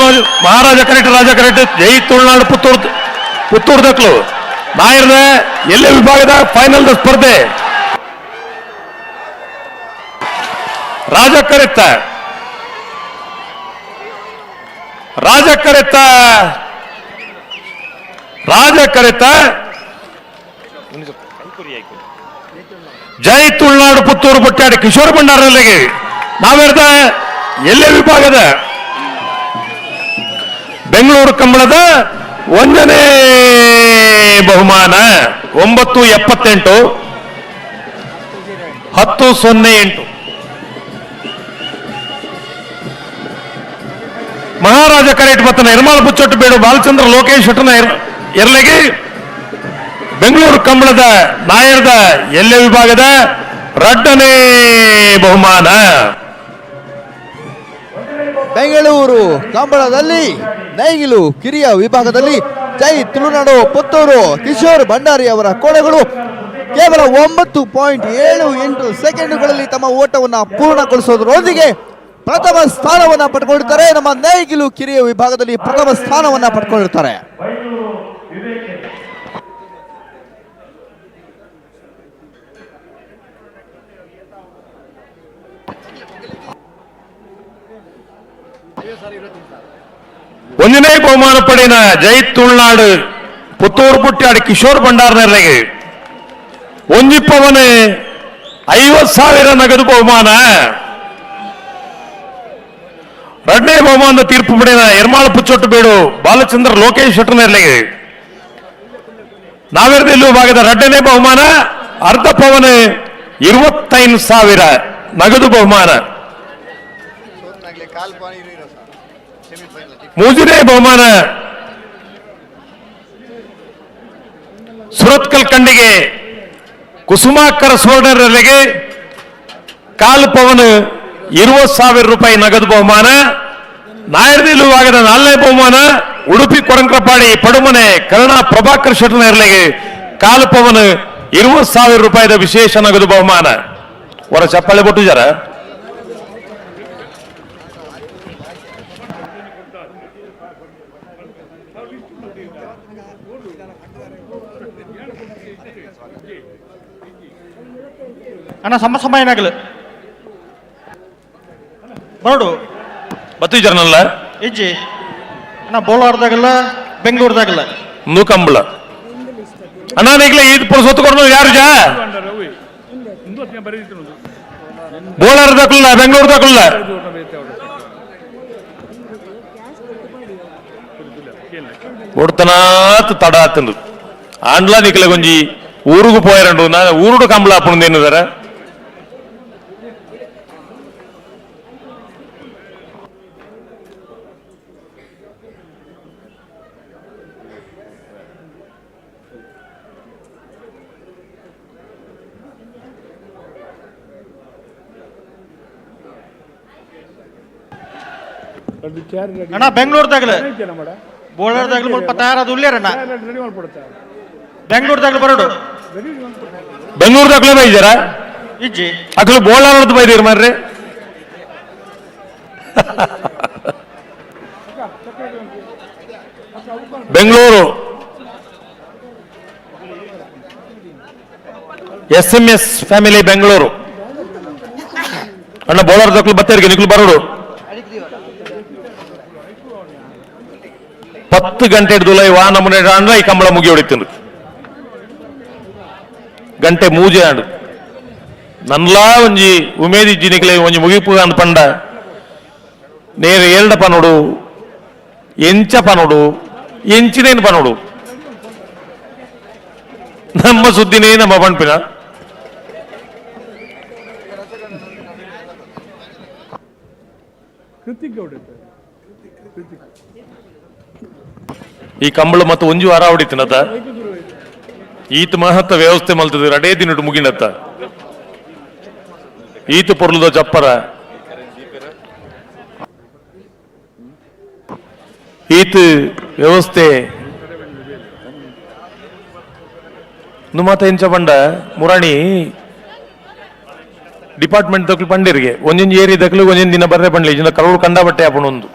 ಮಹಾರಾಜ ಕರೆಕ್ಟ್ ರಾಜ ಕರೆಕ್ಟ್ ಜೈ ತುಳುನಾಡು ಪುತ್ತೂರು ದಕ್ಲು ನಾಯರ್ದ ಎಲ್ಲೇ ವಿಭಾಗದ ಫೈನಲ್ ಸ್ಪರ್ಧೆ ರಾಜ ಕರೆತ್ತ ಜೈ ತುಳುನಾಡು ಪುತ್ತೂರು ಪುಟ್ಟಾಡಿ ಕಿಶೋರ್ ಭಂಡಾರಲ್ಲಿಗೆ ನಾವೆರ್ದ ಎಲ್ಲೇ ವಿಭಾಗದ ಬೆಂಗಳೂರು ಕಂಬಳದ 1ನೇ ಬಹುಮಾನ 978 1008 ಮಹಾರಾಜ ಕರೆಕ್ಟ್ ಮತ್ತನ ನಿರ್ಮಾಳ ಪುಚ್ಚೊಟ್ಟು ಬೇಡು ಬಾಲಚಂದ್ರ ಲೋಕೇಶ್ ಶೆಟ್ಟನ ಎರಲೆಗೆ ಬೆಂಗಳೂರು ಕಂಬಳದ ನಾಯರ್ದ ಎಲ್ಲೆ ವಿಭಾಗದ 2ನೇ ಬಹುಮಾನ ಬೆಂಗಳೂರು ಕಂಬಳದಲ್ಲಿ ನೇಗಿಲು ಕಿರಿಯ ವಿಭಾಗದಲ್ಲಿ ಜೈ ತುಳುನಾಡು ಪುತ್ತೂರು ಕಿಶೋರ್ ಭಂಡಾರಿ ಅವರ ಕೋಣಗಳು ಕೇವಲ 9.78 ಸೆಕೆಂಡುಗಳಲ್ಲಿ ತಮ್ಮ ಓಟವನ್ನು ಪೂರ್ಣಗೊಳಿಸೋದರೊಂದಿಗೆ ಪ್ರಥಮ ಸ್ಥಾನವನ್ನ ಪಡ್ಕೊಂಡಿರ್ತಾರೆ. ನಮ್ಮ ನೇಗಿಲು ಕಿರಿಯ ವಿಭಾಗದಲ್ಲಿ ಪ್ರಥಮ ಸ್ಥಾನವನ್ನ ಪಡ್ಕೊಂಡಿರ್ತಾರೆ. ಒಂದನೇ ಬಹುಮಾನ ಪಡೆಯಿನ ಜೈ ತುಳುನಾಡು ಪುತ್ತೂರು ಪುಟ್ಟಾಡಿ ಕಿಶೋರ್ ಭಂಡಾರನರಿಗೆ ಒಂಜಿಪ್ಪವನು 50,000 ನಗದು ಬಹುಮಾನ. 2ನೇ ಬಹುಮಾನದ ತೀರ್ಪು ಪಡೆದ ಎರ್ಮಾಳ ಪುಚ್ಚೊಟ್ಟು ಬೇಡು ಬಾಲಚಂದ್ರ ಲೋಕೇಶ್ ಶೆಟ್ಟನರಿಗೆ ನಾವೆರದೆಲ್ಲೂ ಭಾಗದ 2ನೇ ಬಹುಮಾನ ಅರ್ಧ ಪವನ್ 25,000 ನಗದು ಬಹುಮಾನ. 3ನೇ ಬಹುಮಾನ ಸುರತ್ಕಲ್ ಕಂಡಿಗೆ ಕುಸುಮಾಕರ ಸ್ವರ್ಣರಿಗೆ 1/4 ಪವನ್ 20,000 ರೂಪಾಯಿ ನಗದು ಬಹುಮಾನ. ನಾಯರ್ದಿಲು ಭಾಗದ 4ನೇ ಬಹುಮಾನ ಉಡುಪಿ ಕೊರಂಕ್ರಪಾಡಿ ಪಡುಮನೆ ಕರ್ಣ ಪ್ರಭಾಕರ್ ಶೆಟ್ಟನರ್ಲೆಗೆ 1/4 ಪವನ್ 20,000 ರೂಪಾಯಿದ ವಿಶೇಷ ನಗದು ಬಹುಮಾನ. ಹೊರ ಚಪ್ಪಾಳೆ ಕೊಟ್ಟು ಜರ ಅಣ್ಣ ಸಮ ಏನಾಗಲ್ಲ ಬರೋಡು ಬತ್ತೀಜರ್ನಲ್ಲ ಇಜ್ಜಿ ಅಣ್ಣ ಬೋಳಾರ್ದಾಗಲ್ಲ ಬೆಂಗಳೂರ್ದಾಗಲ್ಲ ನೂಕಂಬಳ ಅಣ್ಣ ನೀಗ್ಲೇ ಈದ್ ಪುರ ಸೊತ್ತುಕೊಂಡು ಯಾರು ಜಾ ಬೋಳಾರ್ದಾಗಲ್ಲ ಬೆಂಗಳೂರ್ದಾಗಲ್ಲ కొడుతనాత్ తడాతుండు ఆండ్లా నికల కొంచి ఊరుకు పోయారండు నా ఊరుడు కంబళ అప్పుడు తిన్నదరా ಅಣ್ಣ ಬೆಂಗಳೂರ್ದಾಗಲ್ಲ ಬೋಳಾರ್ದಾಗಲು ಸ್ವಲ್ಪ ತಯಾರಾದ ಉಳ್ಳೇರಣ್ಣ ಬೆಂಗಳೂರ್ದಾಗಲು ಬರೋಡು ಬೆಂಗಳೂರ್ದಾಗಲೇ ಬೈದಾರ ಇಜ್ಜಿ ಅಕಲು ಬೋಳಾರ್ದು ಬೈದಿರಿ ಮಾರ್ರೆ ಬೆಂಗಳೂರು SMS ಫ್ಯಾಮಿಲಿ ಬೆಂಗಳೂರು ಅಣ್ಣ ಬೋಳಾರ್ದಾಗಲು ಬತ್ತೇರಿಗೆ ನಿಕ್ಲು ಬರೋಡು 10 ಗಂಟೆ ಹಿಡಿದು ವಾನಮುನೆ ಅಂದ್ರ ಈ ಕಂಬಳ ಮುಗಿ ಹೊಡಿತೀನಿ ಗಂಟೆ ಮೂಜೆ ಆಡು ನನ್ಲಾ ಒಂಜಿ ಉಮೇದಿ ಜಿನಿಕಲೆ ಒಂಜಿ ಮುಗಿಪು ಅಂದ್ ಪಂಡ ನೇರ ಎರಡ ಪನೋಡು ಎಂಚ ಪನೋಡು ಎಂಚಿನೇನು ಪನೋಡು ನಮ್ಮ ಸುದ್ದಿನೇ ನಮ್ಮ ಪಂಪಿನ ಈ ಕಂಬಳ ಮತ್ತು ಒಂಜು ವಾರ ಹೊಡಿತೀನತ್ತ ಈತ ಮಹತ್ವ ವ್ಯವಸ್ಥೆ ಮಲ್ತದ ಅಡೇ ದಿನ ಮುಗಿನತ್ತ ಈತ ಪೊರ್ಲುದ ಚಪ್ಪರ ಈತ ವ್ಯವಸ್ಥೆ ನುಮಾತ ಎಂಚ ಪಂಡ ಮುರಾಣಿ ಡಿಪಾರ್ಟ್ಮೆಂಟ್ ದಕ್ಲು ಪಂಡಿರಿಗೆ ಒಂದೊಂದು ಏರಿಯಾ ದಕ್ಲು ಒಂದೊಂದು ದಿನ ಬರ್ರೆ ಪಂಡ್ಲಿ ಇನ್ನ ಕರೋಡು ಕಂಡ ಬಟ್ಟೆ ಹಾಪಣ ಒಂದು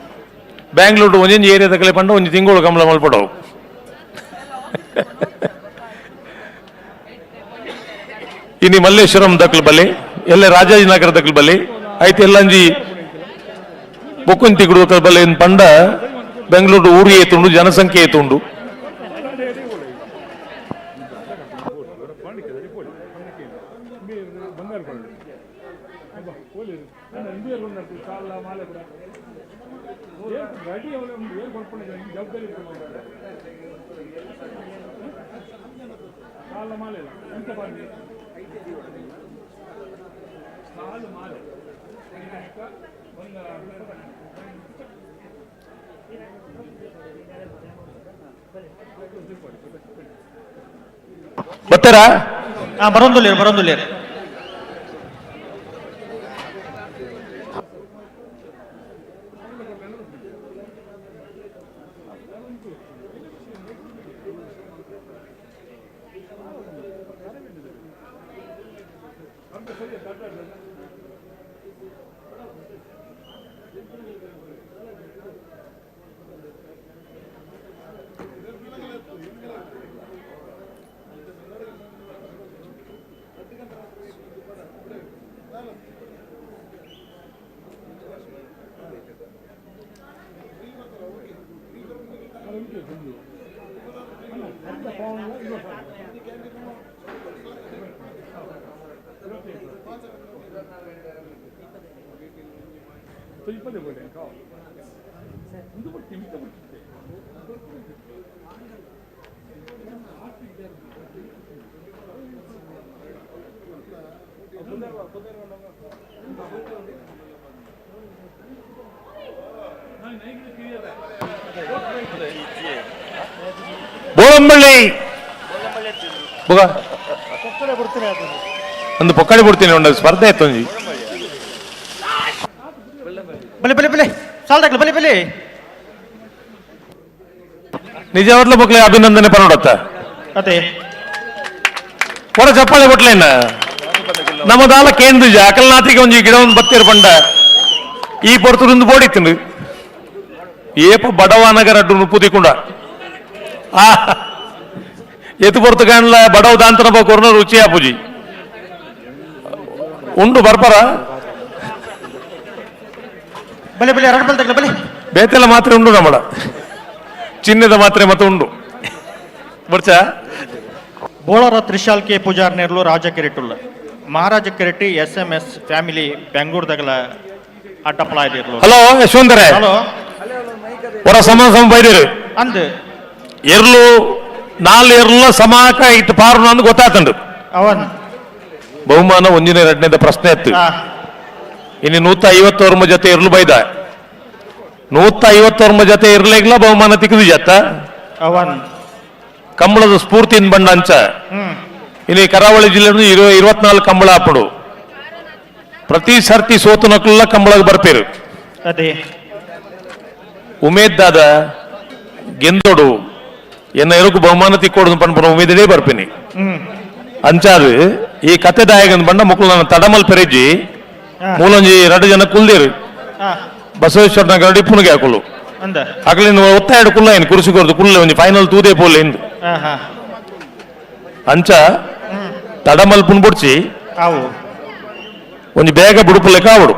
ಬ್ಯಾಂಗ್ಳೂರು ಒಂದೊಂದು ಏರಿಯಾ ದಕ್ಲೆ ಪಂಡ ಒಂದು ತಿಂಗಳು ಕಂಬಳ ಮಲ್ಪಡವು ಇನ್ನು ಮಲ್ಲೇಶ್ವರಂ ದಕ್ಲು ಬಲ್ಲಿ ಎಲ್ಲ ರಾಜಾಜಿನಗರ ದಕ್ಲು ಬಲ್ಲಿ ಆಯ್ತು ಎಲ್ಲಂಜಿ ಬೊಕ್ಕುಂತಿ ಗುಡು ಬಲ್ಲಿ ಪಂಡ ಬೆಂಗಳೂರು ಊರು ಏತುಂಡು ಜನಸಂಖ್ಯೆ ಏತುಂಡು ಬರ್ತಾರಾ ಬರೋದಿಲ್ಲ ಬೋಳಂಬಳ್ಳಿ ಒಂದು ಪೊಕ್ಕಡಿ ಬಿಡ್ತೀನಿ ಒಂದು ಸ್ಪರ್ಧೆ ಇತ್ತು ಒಂಜಿ ನಿಜವಾಗ್ಲೂ ಮಕ್ಕಳಿಗೆ ಅಭಿನಂದನೆ ಪರೋಡತ್ತ ಅದೇ ಹೊರ ಚಪ್ಪಾಳೆ ಕೊಟ್ಲೇನ ನಮ್ಮ ದಾಲ ಕೇಂದ್ರ ಅಕಲ್ನಾಥಿಗೆ ಒಂಜಿ ಗಿಡ ಒಂದು ಬತ್ತೇರು ಪಂಡ ಈ ಪೊರ್ತುಂದು ಬೋಡಿತ್ತು ಏಪ ಬಡವಾನಗರ ಪುದಿಕುಂಡ ಎತ್ತು ಪೊರ್ತು ಕಾಣಲ ಬಡವ ದಾಂತನ ಕೊರ್ನ ರುಚಿ ಆಪುಜಿ ಉಂಡು ಬರ್ಬಾರ ಬಲೆ ಬಲೆ ಎರಡು ಬಲ್ ತಗಲ ಬಲೆ ಬೇತೆಲ್ಲ ಮಾತ್ರೆ ಉಂಡು ನಮ್ಮಡ ಚಿನ್ನದ ಮಾತ್ರೆ ಮತ್ತೆ ಉಂಡು ಬರ್ಚ ಬೋಳರ ತ್ರಿಶಾಲ್ ಕೆ ಪೂಜಾರ್ ನೆರ್ಲು ರಾಜ ಕೆರೆಟುಲ್ಲ ಮಹಾರಾಜ ಕೆರೆಟಿ SMS ಫ್ಯಾಮಿಲಿ ಬೆಂಗಳೂರದಾಗಲ ಅಡ್ಡಪ್ಪಳಾಯಿರ್ಲು ಹಲೋ ಯಶವಂತರೇ ಹಲೋ ಹೊರ ಸಮ ಬೈದಿರು ಅಂದ್ ಎರ್ಲು ನಾಲ್ ಎರ್ಲ ಸಮಾಕ ಇಟ್ಟು ಪಾರು ಅಂದ್ ಗೊತ್ತಾತಂಡು ಅವನ್ ಬಹುಮಾನ ಒಂದಿನ ಎರಡನೇದ ಪ್ರಶ್ನೆ ಇತ್ತು ಇನ್ನು 150 ಜೊತೆ ಇರ್ಲು ಬೈದ 150 ಜೊತೆ ಇರ್ಲಿಗ್ಲ ಬಹುಮಾನ ತಿಕ್ಕದು ಜತ್ತ ಅವನ್ ಕಂಬಳದ ಸ್ಫೂರ್ತಿಯಿಂದ ಬಂಡ ಅಂಚ ಇನ್ನು ಕರಾವಳಿ ಜಿಲ್ಲೆ 24 ಕಂಬಳ ಹಾಪಡು ಪ್ರತಿ ಸರ್ತಿ ಸೋತು ನಕಲ್ಲ ಕಂಬಳಗ ಬರ್ಪೇರು ಅದೇ ಉಮೇದ್ ದಾದ ಗೆಂದೋಡು ಎನ್ನ ಎರುಕು ಬಹುಮಾನ ತಿಕ್ಕೋಡು ಪನ್ಪುರ ಉಮೇದಡೇ ಬರ್ಪೇನಿ ಅಂಚಾರು ಈ ಕತೆ ದಾಯಗನ್ ಬಂಡ ಮಕ್ಕಳು ನನ್ನ ತಡಮಲ್ ಪೆರೆಜ್ಜಿ ಮೂಲೊಂಜಿ 2 ಜನ ಕುಲ್ದೇರು ಬಸವೇಶ್ವರನ ಗರಡಿ ಪುಣಗೆ ಹಾಕಲು ಅಂದ ಅಕಲಿನ ಒತ್ತಾಯ ಕುಲ್ಲ ಏನು ಕುರ್ಸಿ ಕೊರ್ದು ಕುಲ್ಲ ಒಂಜಿ ಫೈನಲ್ ತೂದೇ ಪೋಲೆ ಎಂದು ಅಂಚ ತಡಮಲ್ ಪುಣ್ ಬುಡ್ಸಿ ಅವು ಒಂಜಿ ಬೇಗ ಬುಡುಪುಲೆ ಕಾವಡು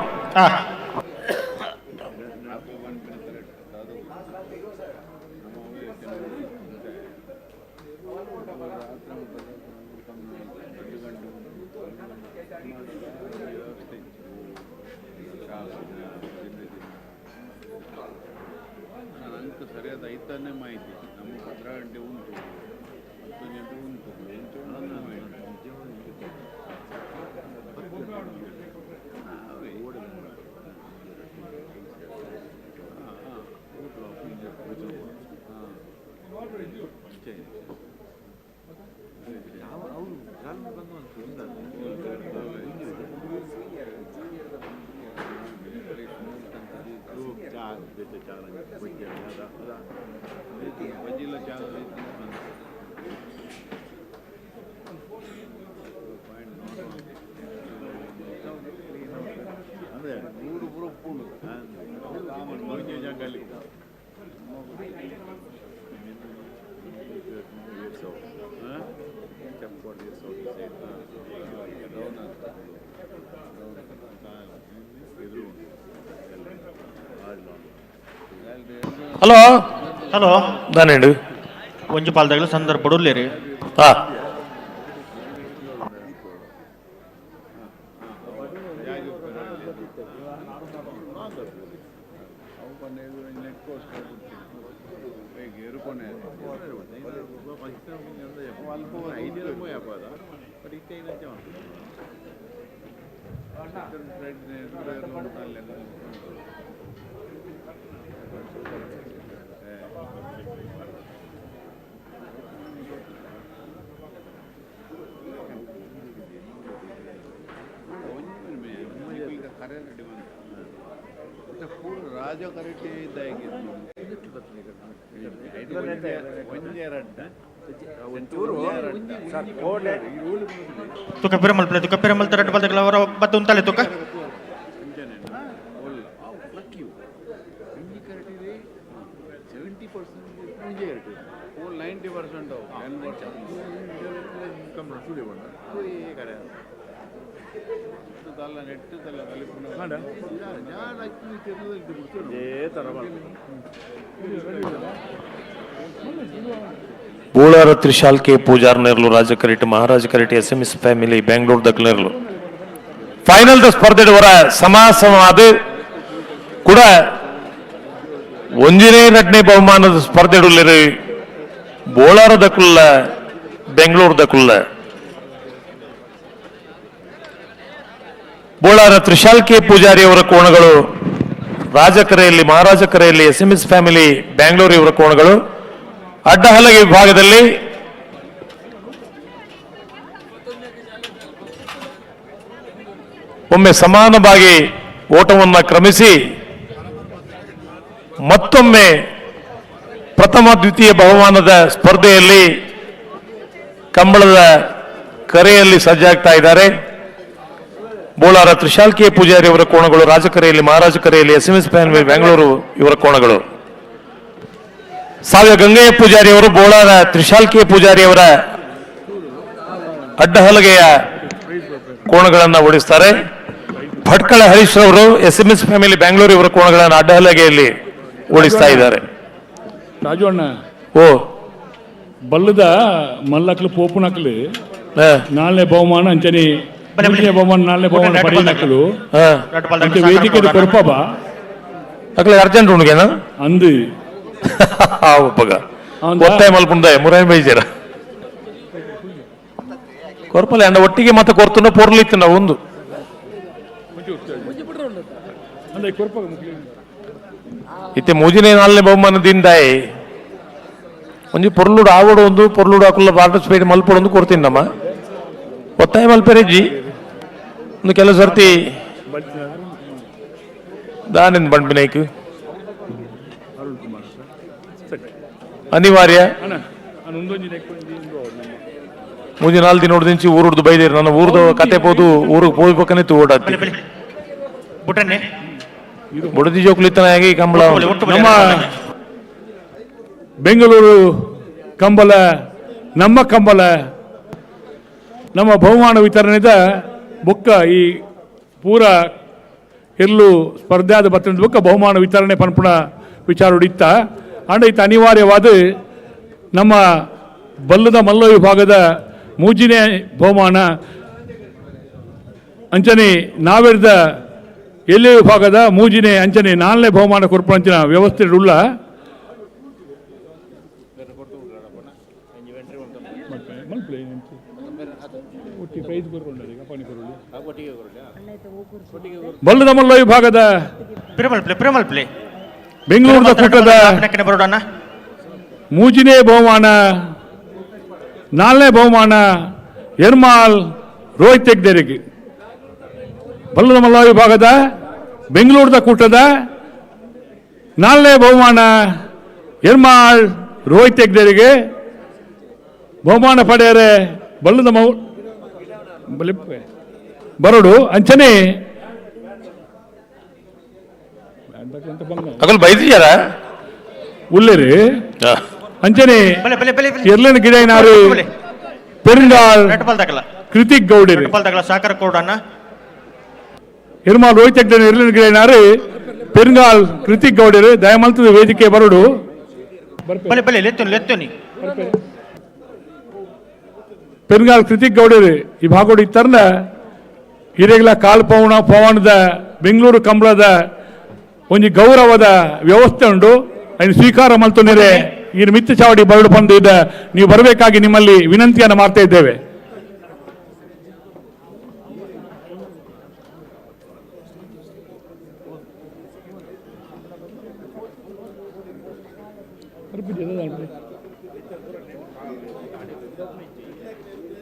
ಹಲೋ ಹಲೋ ನಾನೇನು ಒಂಜಿ ಪಾಲ್ದಾಗಲ ಸಂದರ್ಭ ಬಡುಲ್ಲೇರಿ ಹಾ ತುಕ ಪಿರಮಲ್ ಪ್ಲೇ ತುಕ ಪಿರಮಲ್ ತರಟ್ ಬಲ್ದಗಲ ಅವರ ಬತ್ತು ಉಂತಲೆ ತುಕ ಬೂಳಾರ ತ್ರಿಶಾಲ್ ಕೆ ಪೂಜಾರ್ ನೆರ್ಲು ರಾಜ ಕರಿಟಿ ಮಹಾರಾಜ ಕರಿಟಿ SMS ಫ್ಯಾಮಿಲಿ ಬೆಂಗಳೂರು ದಕ್ಲೆರ್ಲು ಫೈನಲ್ ಸ್ಪರ್ಧೆ ಹೊರ ಸಮಾಸವಾದ ಕೂಡ ಒಂಜಿನೇ ನಟನೆ ಬಹುಮಾನದ ಸ್ಪರ್ಧೆ ಬೋಳಾರ ದಕ್ಕುಲ್ಲ ಬೆಂಗಳೂರು ದಕ್ಕುಲ್ಲ ಬೋಳಾರ ತ್ರಿಶಾಲ್ ಕೆ ಪೂಜಾರಿ ಅವರ ಕೋಣಗಳು ರಾಜಕರೆಯಲ್ಲಿ ಮಹಾರಾಜ ಕರೆಯಲ್ಲಿ SMS ಫ್ಯಾಮಿಲಿ ಬೆಂಗಳೂರು ಇವರ ಕೋಣಗಳು ಅಡ್ಡಹಲಗೆ ವಿಭಾಗದಲ್ಲಿ ಒಮ್ಮೆ ಸಮಾನವಾಗಿ ಓಟವನ್ನು ಕ್ರಮಿಸಿ ಮತ್ತೊಮ್ಮೆ ಪ್ರಥಮ ದ್ವಿತೀಯ ಬಹುಮಾನದ ಸ್ಪರ್ಧೆಯಲ್ಲಿ ಕಂಬಳದ ಕರೆಯಲ್ಲಿ ಸಜ್ಜಾಗ್ತಾ ಇದ್ದಾರೆ. ಬೋಳಾರ ತ್ರಿಶಾಲ್ ಕೆ ಪೂಜಾರಿ ಅವರ ಕೋಣಗಳು ರಾಜಕರೆಯಲ್ಲಿ ಮಹಾರಾಜ ಕರೆಯಲ್ಲಿ SMS ಫ್ಯಾಮಿಲಿ ಬೆಂಗಳೂರು ಇವರ ಕೋಣಗಳು. ಸಾವ್ಯ ಗಂಗಯ್ಯ ಪೂಜಾರಿ ಅವರು ಬೋಳಾರ ತ್ರಿಶಾಲ್ ಕೆ ಪೂಜಾರಿ ಅವರ ಅಡ್ಡಹಲಗೆಯ ಕೋಣಗಳನ್ನು ಓಡಿಸ್ತಾರೆ. ಭಟ್ಕಳ ಹರೀಶ್ ಅವರು SMS ಫ್ಯಾಮಿಲಿ ಬ್ಯಾಂಗ್ಳೂರ್ ಇವರ ಕೋಣಗಳನ್ನು ಅಡ್ಡಹಲಗೆಯಲ್ಲಿ ಓಡಿಸ್ತಾ ಇದ್ದಾರೆ. ರಾಜು ಅಣ್ಣ ಓ ಬಲ್ಲದ ಮಲ್ಲಕ್ಲು ಪೋಪುನಕ್ಲು ನಾಳೆ ಬಹುಮಾನ ಅಂಚನೆ ಬಹುಮಾನ ನಾಳೆ ಬಹುಮಾನ ಪಡೆಯನಕ್ಲು ವೇದಿಕೆ ಕೊರಪಬ ಅಕ್ಲೆ ಅರ್ಜೆಂಟ್ ಉಣ್ಗೆನ ಅಂದು ಒಪ್ಪಗ ಒತ್ತಾಯ ಮಲ್ಪುಂದ ಮುರೈ ಬೈಜರ ಕೊರಪಲ್ಲ ಅಂಡ ಒಟ್ಟಿಗೆ ಮತ್ತೆ ಕೊರ್ತುಂಡ ಪೊರ್ಲಿತ್ತು ನಾವು ಒಂದು ಇತ್ತೆ ಮೂಜಿನೇ ನಾಲ್ನೇ ಬಹುಮಾನದಿಂದಾಯ್ ಒಂಜಿ ಪೊರ್ಲುಡು ಆವಡು ಒಂದು ಪೊರ್ಲುಡು ಹಾಕುಲ್ಲ ಪಾರ್ಟಿಸಿಪೇಟ್ ಮಲ್ಪಡು ಒಂದು ಕೊಡ್ತೀನಿ ನಮ್ಮ ಒತ್ತಾಯ ಮಲ್ಪೆರೆಜ್ಜಿ ಒಂದು ಕೆಲವು ಸರ್ತಿ ದಾನಿಂದ ಬಂಡ್ಬಿನೈಕ್ ಅನಿವಾರ್ಯ ಮೂಜಿ ನಾಲ್ಕು ದಿನ ಹೊಡೆದಿಂಚಿ ಊರುಡ್ದು ಬೈದೇರು ನನ್ನ ಊರ್ದು ಕತೆ ಪೋದು ಊರಿಗೆ ಹೋಗ್ಬೇಕನ್ನಿತ್ತು ಓಡಾಡ್ತಿ ಬುಡದಿ ಜೋಕ್ಲಿತ್ತನಾಗಿ ಕಂಬಳ ನಮ್ಮ ಬೆಂಗಳೂರು ಕಂಬಳ ನಮ್ಮ ಕಂಬಳ ನಮ್ಮ ಬಹುಮಾನ ವಿತರಣೆದ ಬೊಕ್ಕ ಈ ಪೂರ ಎಲ್ಲೂ ಸ್ಪರ್ಧಾದ ಬತ್ತದ ಬೊಕ್ಕ ಬಹುಮಾನ ವಿತರಣೆ ಪನ್ಪುಣ ವಿಚಾರ ಉಡಿತ್ತ ಅಂಡ ಇತ್ತು ಅನಿವಾರ್ಯವಾದ ನಮ್ಮ ಬಲ್ಲದ ಮಲ್ಲ ವಿಭಾಗದ ಮೂಜಿನೇ ಬಹುಮಾನ ಅಂಚನೆ ನಾವೆಡ್ದ ಎಲ್ಲಿ ವಿಭಾಗದ ಮೂಜಿನೇ ಅಂಚನೆ ನಾಲ್ನೇ ಬಹುಮಾನ ಕೊರ್ಪಂಚಿನ ವ್ಯವಸ್ಥೆ ಉಳ್ಳ ಬಲ್ಲದ ಮಲ್ಲ ವಿಭಾಗದ ಬೆಂಗಳೂರಿನ ಕೂಟದ ಮೂಜಿನೇ ಬಹುಮಾನ ನಾಲ್ನೇ ಬಹುಮಾನ ಎರ್ಮಾಲ್ ರೋಹಿತ್ ಹೆಗ್ಡೆರಿಗೆ. ಬಲ್ಲದ ಮಲ್ಲ ವಿಭಾಗದ ಬೆಂಗಳೂರಿನ ಕೂಟದ ನಾಲ್ನೇ ಬಹುಮಾನ ಎರ್ಮಾಳ್ ರೋಹಿತ್ ಹೆಗ್ಡೆರಿಗೆ ಬಹುಮಾನ ಪಡೆಯರೆ ಬಲ್ಲದ ಬರೋಡು ಅಂಚನೆ ಬೈದಿಯಾರ ಉಳ್ಳೇರಿ ಅಂಚನೆ ಎರ್ಲನ ಗಿಡನಾರು ಪೆರುಂಗಾಳ್ ಕೃತಿಕ್ ಗೌಡರು ಸಾಕರ ಕೋಡನ್ನ ಎರ್ಮಾಲ್ ರೋಹಿತ್ ಹೆಗ್ಡೆ ಎರ್ಲನ ಗಿಡನಾರು ಪೆರುಂಗಾಳ್ ಕೃತಿಕ್ ಗೌಡರು ದಯಮಂತದ ವೇದಿಕೆ ಬರೋಡು ಪೆರುಂಗಾಳ್ ಕೃತಿಕ್ ಗೌಡರು ಈ ಭಾಗೋಡು ಇತ್ತರ್ನ ಹಿರೇಗ್ಲ ಕಾಲ್ ಪವನದ ಬೆಂಗಳೂರು ಕಂಬಳದ ಒಂಜಿ ಗೌರವದ ವ್ಯವಸ್ಥೆ ಉಂಟು ಅದನ್ನು ಸ್ವೀಕಾರ ಮಲ್ತೊಂದಿರೆ ಈ ಮಿತ್ತು ಚಾವಡಿ ಬರಡು ಬಂದು ಇದ್ದ ನೀವು ಬರಬೇಕಾಗಿ ನಿಮ್ಮಲ್ಲಿ ವಿನಂತಿಯನ್ನು ಮಾಡ್ತಾ ಇದ್ದೇವೆ.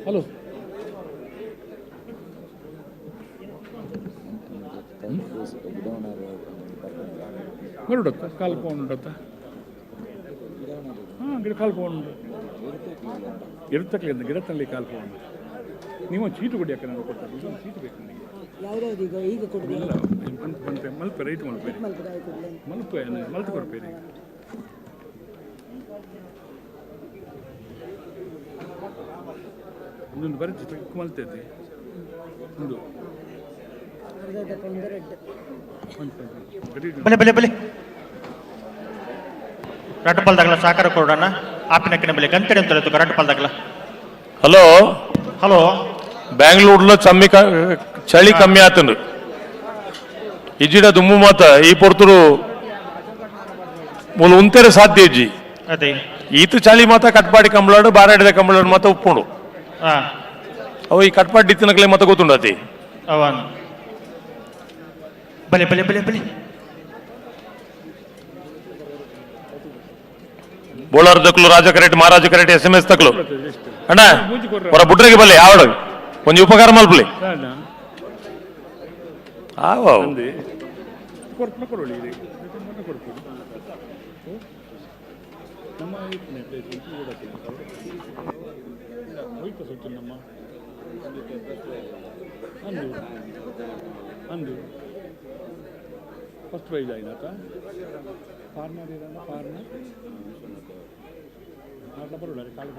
ಹಲೋ ಬರುಡತ್ತ ಕಾಲು ಪೌಂಡ್ ಉಂಡತ್ತ ಗಿಡ ಕಾಲು ಪೌಂಡ್ ಇರುತ್ತಕ್ಲಿಂದ ಗಿಡದಲ್ಲಿ ಕಾಲು ಪೌಂಡ್ ನೀವು ಚೀಟು ಕೊಡಿ ಅಕ್ಕ ನಾನು ಕೊಡ್ತಾರೆ ಚೀಟು ಬೇಕು ನನಗೆ ಮಲ್ಪೆ ರೈಟ್ ಮಲ್ಪೇರಿ ಮಲ್ತು ಕೊಡ್ಪೇರಿ ಒಂದೊಂದು ಬರೀ ಮಲ್ತೈತಿ ಒಂದು ರಟ್ಟಪಾಲ್ದಾಗಲ ಸಾಕಾರ ಕೊಡೋಣ ಆಪಿನ ಕಡೆ ಬೆಲೆ ಗಂಟೆ ಅಂತ ರಟ್ಟಪಾಲ್ದಾಗಲ. ಹಲೋ ಹಲೋ ಬ್ಯಾಂಗ್ಳೂರ್లో చలి కమ్మి ఆతుంది ఇజిడ దుమ్ము మాత ఈ పొర్తుడు ಮೂಲ ಉಂತೆರೆ ಸಾಧ್ಯ ಇಜ್ಜಿ ಅದೇ ಈತು ಚಳಿ ಮಾತ ಕಟ್ಪಾಡಿ ಕಂಬಳಾಡು ಬಾರಾಡಿದ ಕಂಬಳಾಡು ಮಾತ ಉಪ್ಪುಂಡು ಅವು ಈ ಕಟ್ಪಾಡಿ ಇತ್ತಿನಕ್ಲೆ ಮಾತ ಗೊತ್ತುಂಡತಿ ಅವನ್ ಬಲೆ ಬಲೆ ಬಲೆ ಬಲೆ Bolar ದಕ್ಲು Raja correct Maharaja correct SMS ತಕ್ಲು ಅಣ್ಣ ಹೊರ ಬುಡ್ರಿಗೆ ಬಲ್ಲೆ ಆವಡ ಒಂಜಿ ಉಪಕಾರ ಮಲ್ಪಲಿ ಫಸ್ಟ್ ಪ್ರೈಸ್ ಆಯ್ತಾ ಫಾರ್ಮರ್ ಇರೋಣ ಫಾರ್ಮರ್ ಬರೋಣ ಕಾಲು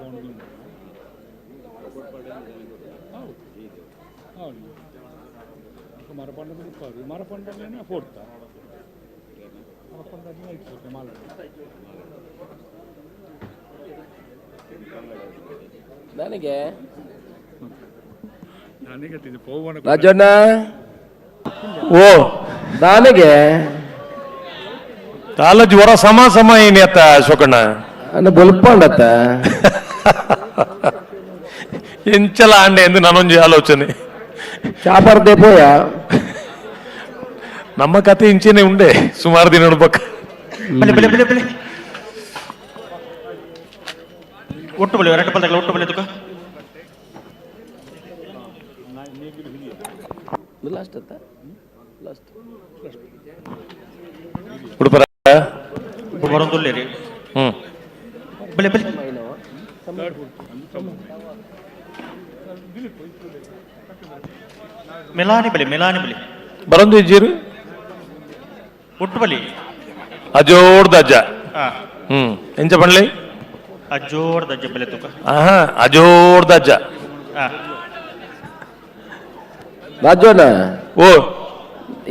ನನಗೆ ರಾಜಣ್ಣ ಓ ನನಗೆ ಕಾಲೇಜ್ ವರ ಸಮ ಏನಿ ಅತ್ತ ಅಶೋಕಣ್ಣ ಅನ್ನ ಬೊಲ್ಪಂಡತ್ತ ಎಂಚಲ ಅಂಡೆ ಎಂದು ನಾನೊಂದು ಆಲೋಚನೆ ಚಾಪರ್ದೆ ಪೋಯ ನಮ್ಮ ಕತೆ ಇಂಚೆನೆ ಉಂಡೆ ಸುಮಾರು ದಿನ ನೋಡ್ಬೇಕು ಒಟ್ಟು ಬಲಿ ಎರಡು ಪಲ್ದಾಗ ಒಟ್ಟು ಬಲಿ ತುಕ ಉಡುಪರ ಬರೋದಿಲ್ಲ ಬಲಿ ಬಲಿ ಮೆಲಾನಿ ಬಲಿ ಬರಂದು ಇಜ್ಜಿರು ಒಟ್ಟು ಬಲಿ ಅಜೋಡ್ದ ಅಜ್ಜ ಎಂಚ ಪಣ್ಲಿ ಅಜ್ಜೋಡ್ದ ಅಜ್ಜ ಬಲಿ ತುಕ ಅಜೋಡ್ದ ಅಜ್ಜ ರಾಜಣ್ಣ ಓ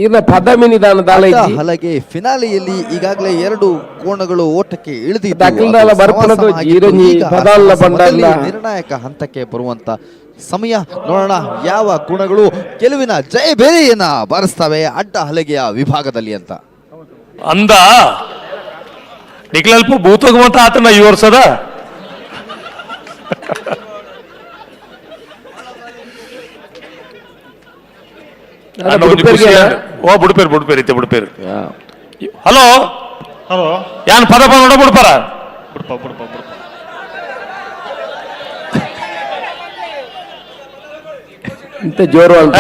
ಇನ್ನ ಪದಮಿ ನಿಧಾನದ ಹಲಗೆ ಫಿನಾಲೆಯಲ್ಲಿ ಈಗಾಗಲೇ 2 ಕೋಣಗಳು ಓಟಕ್ಕೆ ದಕ್ಕಲ್ದಾಲ ಬರ್ಪಣದು ಜೀರನಿ ಪದಾಲ್ಲ ಬಂಡಲ್ಲ ನಿರ್ಣಾಯಕ ಹಂತಕ್ಕೆ ಬರುವಂತ ಸಮಯ. ನೋಡೋಣ ಯಾವ ಕೋಣಗಳು ಗೆಲುವಿನ ಜಯಬೇರಿಯನ್ನ ಬಾರಿಸ್ತವೆ ಅಡ್ಡ ಹಲಗೆಯ ವಿಭಾಗದಲ್ಲಿ ಅಂತ. ಅಂದ ನಿಖಿಲಲ್ಪ ಭೂತೋಗಮಂತ ಆತನ ಈ ವರ್ಷದ ಬುಡ್ಪೇರು ಇತ್ತೆ ಬುಡ್ಪೇರು. ಹಲೋ ಹಲೋ ಯಾನ್ ಪದಪ ನೋಡ ಬುಡ್ಪಾರ ಇಂತ ಜೋರು ಅಂತ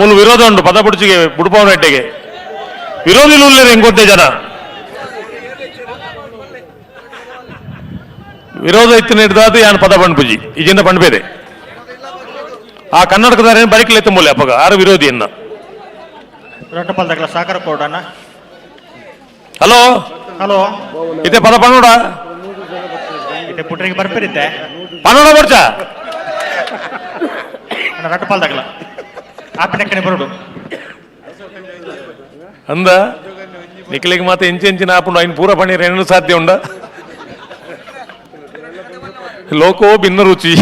ಮುಲ್ ವಿರೋಧ ಉಂಟು ಪದ ಬುಡ್ಚಿಗೆ ಬುಡ್ಪವನ ಎಟ್ಟೆಗೆ ವಿರೋಧಿ ಉಳ್ಳೇರು ಹೆಂಗೊತ್ತೆ ಜನ ವಿರೋಧ ಇತ್ತು ಹಿಡ್ದಾದ ಯಾನ್ ಪದ ಪಂಡ್ಪುಜಿ ಈಜಿಂದ ಪಂಡ್ಬೇರೆ ಆ ಕನ್ನಡಕದಾರ ಬರಿಕಲೆತ್ತ ಮೂಲೆ ಅಪ್ಪಗ ಆರು ವಿರೋಧಿಯನ್ನ ರಟ್ಟಪಲ್ದಾಗಲ ಸಾಕರ ಕೋಡಣ್ಣ. ಹಲೋ ಹಲೋ ಇತ್ತೆ ಪದ ಪನ್ನೋಡ ಇತ್ತೆ ಪುಟ್ರಿಗೆ ಬರ್ಪಿರಿತ್ತೆ ಪನ್ನೋಡ ಬರ್ಚ ರಟ್ಟಪಲ್ದಾಗಲ ಆಪಿನಕ್ಕನೆ ಬರೋಡು ಅಂದ ನಿಖಿಲಿಗೆ ಮಾತ್ರ ಎಂಚಿನ ಆಪುಂಡು ఆయన ಪೂರ ಪಣಿ ರೆಣ್ಣು ಸಾಧ್ಯ ಉಂಡ ಲೋಕೋ ಭಿನ್ನ ರುಚಿ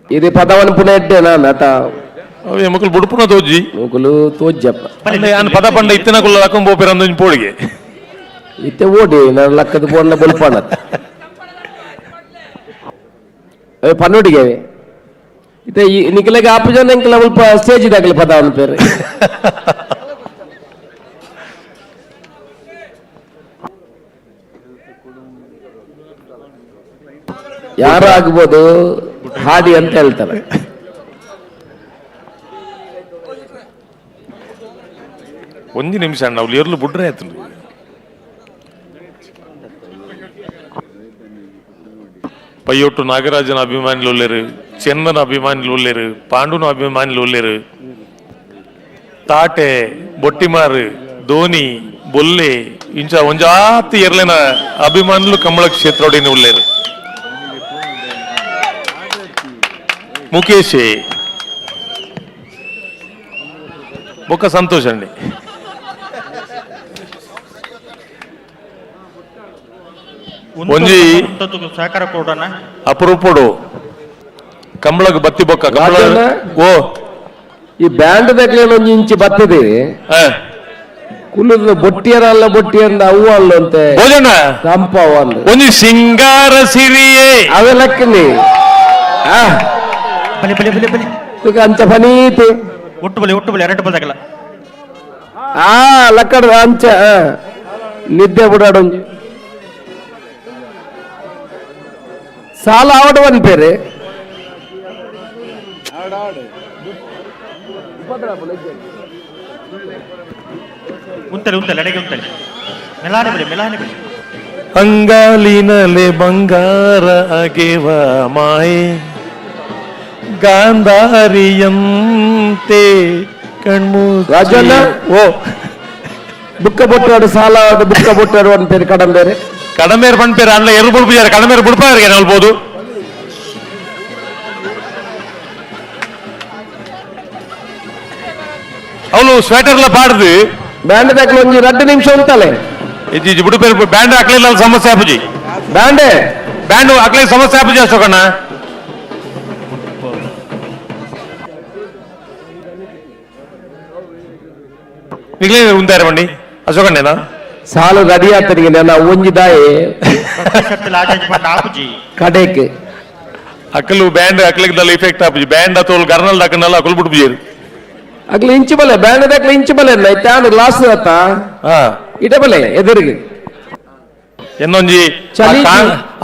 ఇది పదవని పునెడ్డేనా నట ఎముకలు బుడుపున తోజి ముకులు తోజ్జప్ప ఆయన పద పండ ఇత్తన కుల్ల రకం పోపిరందు పోడిಗೆ ಇತ್ತೆ ಓಡಿ ನಾನು ಲಕ್ಕದ ಪೋಣ್ಣ ಬಲ್ಪಣ್ಣ ಪನ್ನೋಡಿಗೆ ಇತ್ತೆ ನಿಖಿಲೆಗೆ ಆಪು ಜನ ಇಂಕಲ ಸ್ವಲ್ಪ ಸ್ಟೇಜ್ ಇದಾಗಲಿ ಪದವನ ಪೇರು ಯಾರು ಆಗ್ಬೋದು ಹಾಡಿ ಅಂತ ಹೇಳ್ತಾರೆ. ಒಂದು ನಿಮಿಷ ನಾವು ಇರ್ಲು ಬಿಡ್ರೆ ಆಯ್ತು. ಪಯ್ಯೊಟ್ಟು ನಾಗರಾಜನ ಅಭಿಮಾನಿಲು ಉಳ್ಳೇರು, ಚಂದನ ಅಭಿಮಾನಿಲು ಉಳ್ಳೇರು, ಪಾಂಡುನ ಅಭಿಮಾನಿಲು ಉಳ್ಳೇರು, ತಾಟೆ ಬೊಟ್ಟಿಮಾರು ಧೋನಿ ಬೊಲ್ಲೆ ಇಂಚ ಒಂಜಾತಿ ಎರ್ಲಿನ ಅಭಿಮಾನಿಲು ಕಂಬಳ ಕ್ಷೇತ್ರೊಡಿನ ಉಳ್ಳೇರು. ಮುಖೇಶ್ ಬೊಕ್ಕ ಸಂತೋಷ್ ಅಂడి ಒಂಜಿ ಸಹಕಾರ ಕೊಡೋಣ ಅಪರೂಪಡು ಕಂಬಳಗ ಬತ್ತಿ ಬೊಕ್ಕ ಕಂಬಳ ಓ ಈ ಬ್ಯಾಂಡ್ ದಾಗಲೇ ಒಂಜಿ ಇಂಚಿ ಬತ್ತದೆ ಕುಲ್ಲದ ಬೊಟ್ಟಿಯರಲ್ಲ ಬೊಟ್ಟಿಯಂದ ಅವು ಅಲ್ಲಂತೆ ಭೋಜನ ಕಂಪವ ಅಲ್ಲ ಒಂಜಿ ಸಿಂಗಾರ ಸಿರಿಯೇ ಅವೆಲ್ಲಕ್ಕನಿ ಬಲಿ ಬಲಿ ಬಲಿ ಬಲಿ ಅಂಚ ಪನೀತಿ ಒಟ್ಟು ಬಲಿ ಎರಡು ಬಲ್ದಾಗಲ್ಲ ಲಕ್ಕಡ ಅಂಚ ನಿದ್ದೆ ಬಿಡಾಡೊಂಜಿ ಸಾಲ ಆವಡವನ್ ಪೇರೆ ಉಂತಲೆ ಅಡೆಗೆ ಉಂತಲೆ ಮೆಲಾನೆ ಬಲಿ ಅಂಗಾಲಿನಲೆ ಬಂಗಾರ ಅಗೆವ ಮಾಯೆ ಗಾಂಧಾರಿಯಂತೆ ಕಣ್ಮು ರಾಜಣ್ಣ ಓ ಬುಕ್ಕ ಬೊಟ್ಟಾಡು ಸಾಲ ಬುಕ್ಕ ಬೊಟ್ಟಾಡು ಅಂತ ಕಡಂಬೇರೆ ಕಡಮೇರು ಪಂಪೇರು ಅಲ್ಲ ಎರಡು ಬುಡ್ಪಿದ್ದಾರೆ ಕಡಮೇರು ಬುಡ್ಪಾರಿಗೆ ಹೇಳ್ಬೋದು. ಅವನು ಸ್ವೆಟರ್ಲ ಪಾಡ್ದು ಬ್ಯಾಂಡ್ ದಾಖಲೆ ಒಂದು 2 ನಿಮಿಷ ಉಂಟಲೆ ಇಜ್ಜಿ ಬುಡುಪೇರು ಬ್ಯಾಂಡ್ ಹಾಕ್ಲಿಲ್ಲ ಸಮಸ್ಯೆ ಆಪುಜಿ ಬ್ಯಾಂಡ್ ಹಾಕ್ಲಿಲ್ಲ ಸಮಸ್ಯೆ ಆಪುಜಿ ಅಶೋಕಣ್ಣ. ನಿಗ್ಲೇ ಉಂತಾರೆ ಬನ್ನಿ ಅಶೋಕಣ್ಣೇನಾ ಸಾಲು ರೆಡಿ ಆಗ್ತನಿಗೆ ನನ್ನ ಒಂಜಿದಾಯಿ ಕಡೆಕ್ ಅಕ್ಕಲು ಬ್ಯಾಂಡ್ ಅಕ್ಲಿದ್ದಲ್ಲ ಇಫೆಕ್ಟ್ ಆಪುಜಿ ಬ್ಯಾಂಡ್ ಅಥವಾ ಗರ್ನಲ್ ಹಾಕನಲ್ಲ ಅಕ್ಕಲು ಬಿಡ್ಬುಜಿ ಅಗ್ಲಿ ಇಂಚು ಬಲೆ ಬ್ಯಾಂಡ್ ದಾಖಲೆ ಇಂಚು ಬಲೆ ತಾನು ಲಾಸ್ ಆತ ಇಟ ಬಲೆ ಎದುರಿಗೆ ಇನ್ನೊಂಜಿ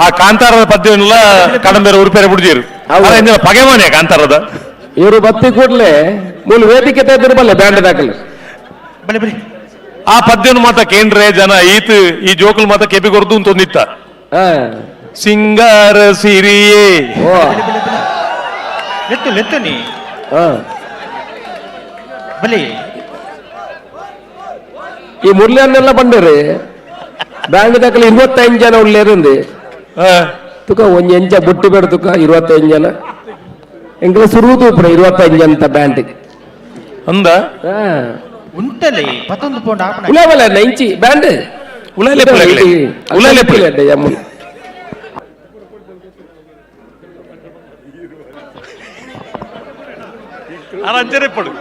ಆ ಕಾಂತಾರದ ಪದ್ಯವೆಲ್ಲ ಕಡಂಬೇರೆ ಉರುಪೇರೆ ಬಿಡ್ಜೀರು ಪಗೆಮನೆ ಕಾಂತಾರದ ಇವರು ಬತ್ತಿ ಕೂಡ್ಲೆ ಮೂಲ ವೇದಿಕೆ ತೆಗೆದಿರು ಬಲ್ಲೆ ಬ್ಯಾಂಡ್ ದಾಖಲೆ ಆ ಪದ್ಯನು ಮಾತ ಕೇಂದ್ರೆ ಜನ ಈತ್ ಈ ಜೋಕುಲ್ ಮಾತ ಕೆಪಿ ಕೊರ್ದು ಅಂತ ಒಂದಿತ್ತ ಸಿಂಗಾರ ಸಿರಿಯೇ ಲೆತ್ತು ಬಲಿ ಈ ಮುರ್ಲಿಯನ್ನೆಲ್ಲ ಬಂಡರು ಬ್ಯಾಂಡ್ ದಾಖಲೆ 25 ಜನ ಉಳ್ಳೇருந்து ತುಕ ಒಂಜಿ ಎಂಚ ಬುಟ್ಟಿ ಬೇಡ ತುಕ 25 ಜನ ಎಂಕಲ ಸುರುವುದು ಪುರ 25 ಜನ ಬ್ಯಾಂಡ್ ಅಂದ ಉಂಟಲೆ 11 ಪೌಂಡ್ ಆಪಣ ಉಲವಲ ನೈಂಚಿ ಬ್ಯಾಂಡ್ ಉಲಲೆ ಉಲಲೆ ಯಮ್ಮು ಅರಂಜನೆ ಪಡು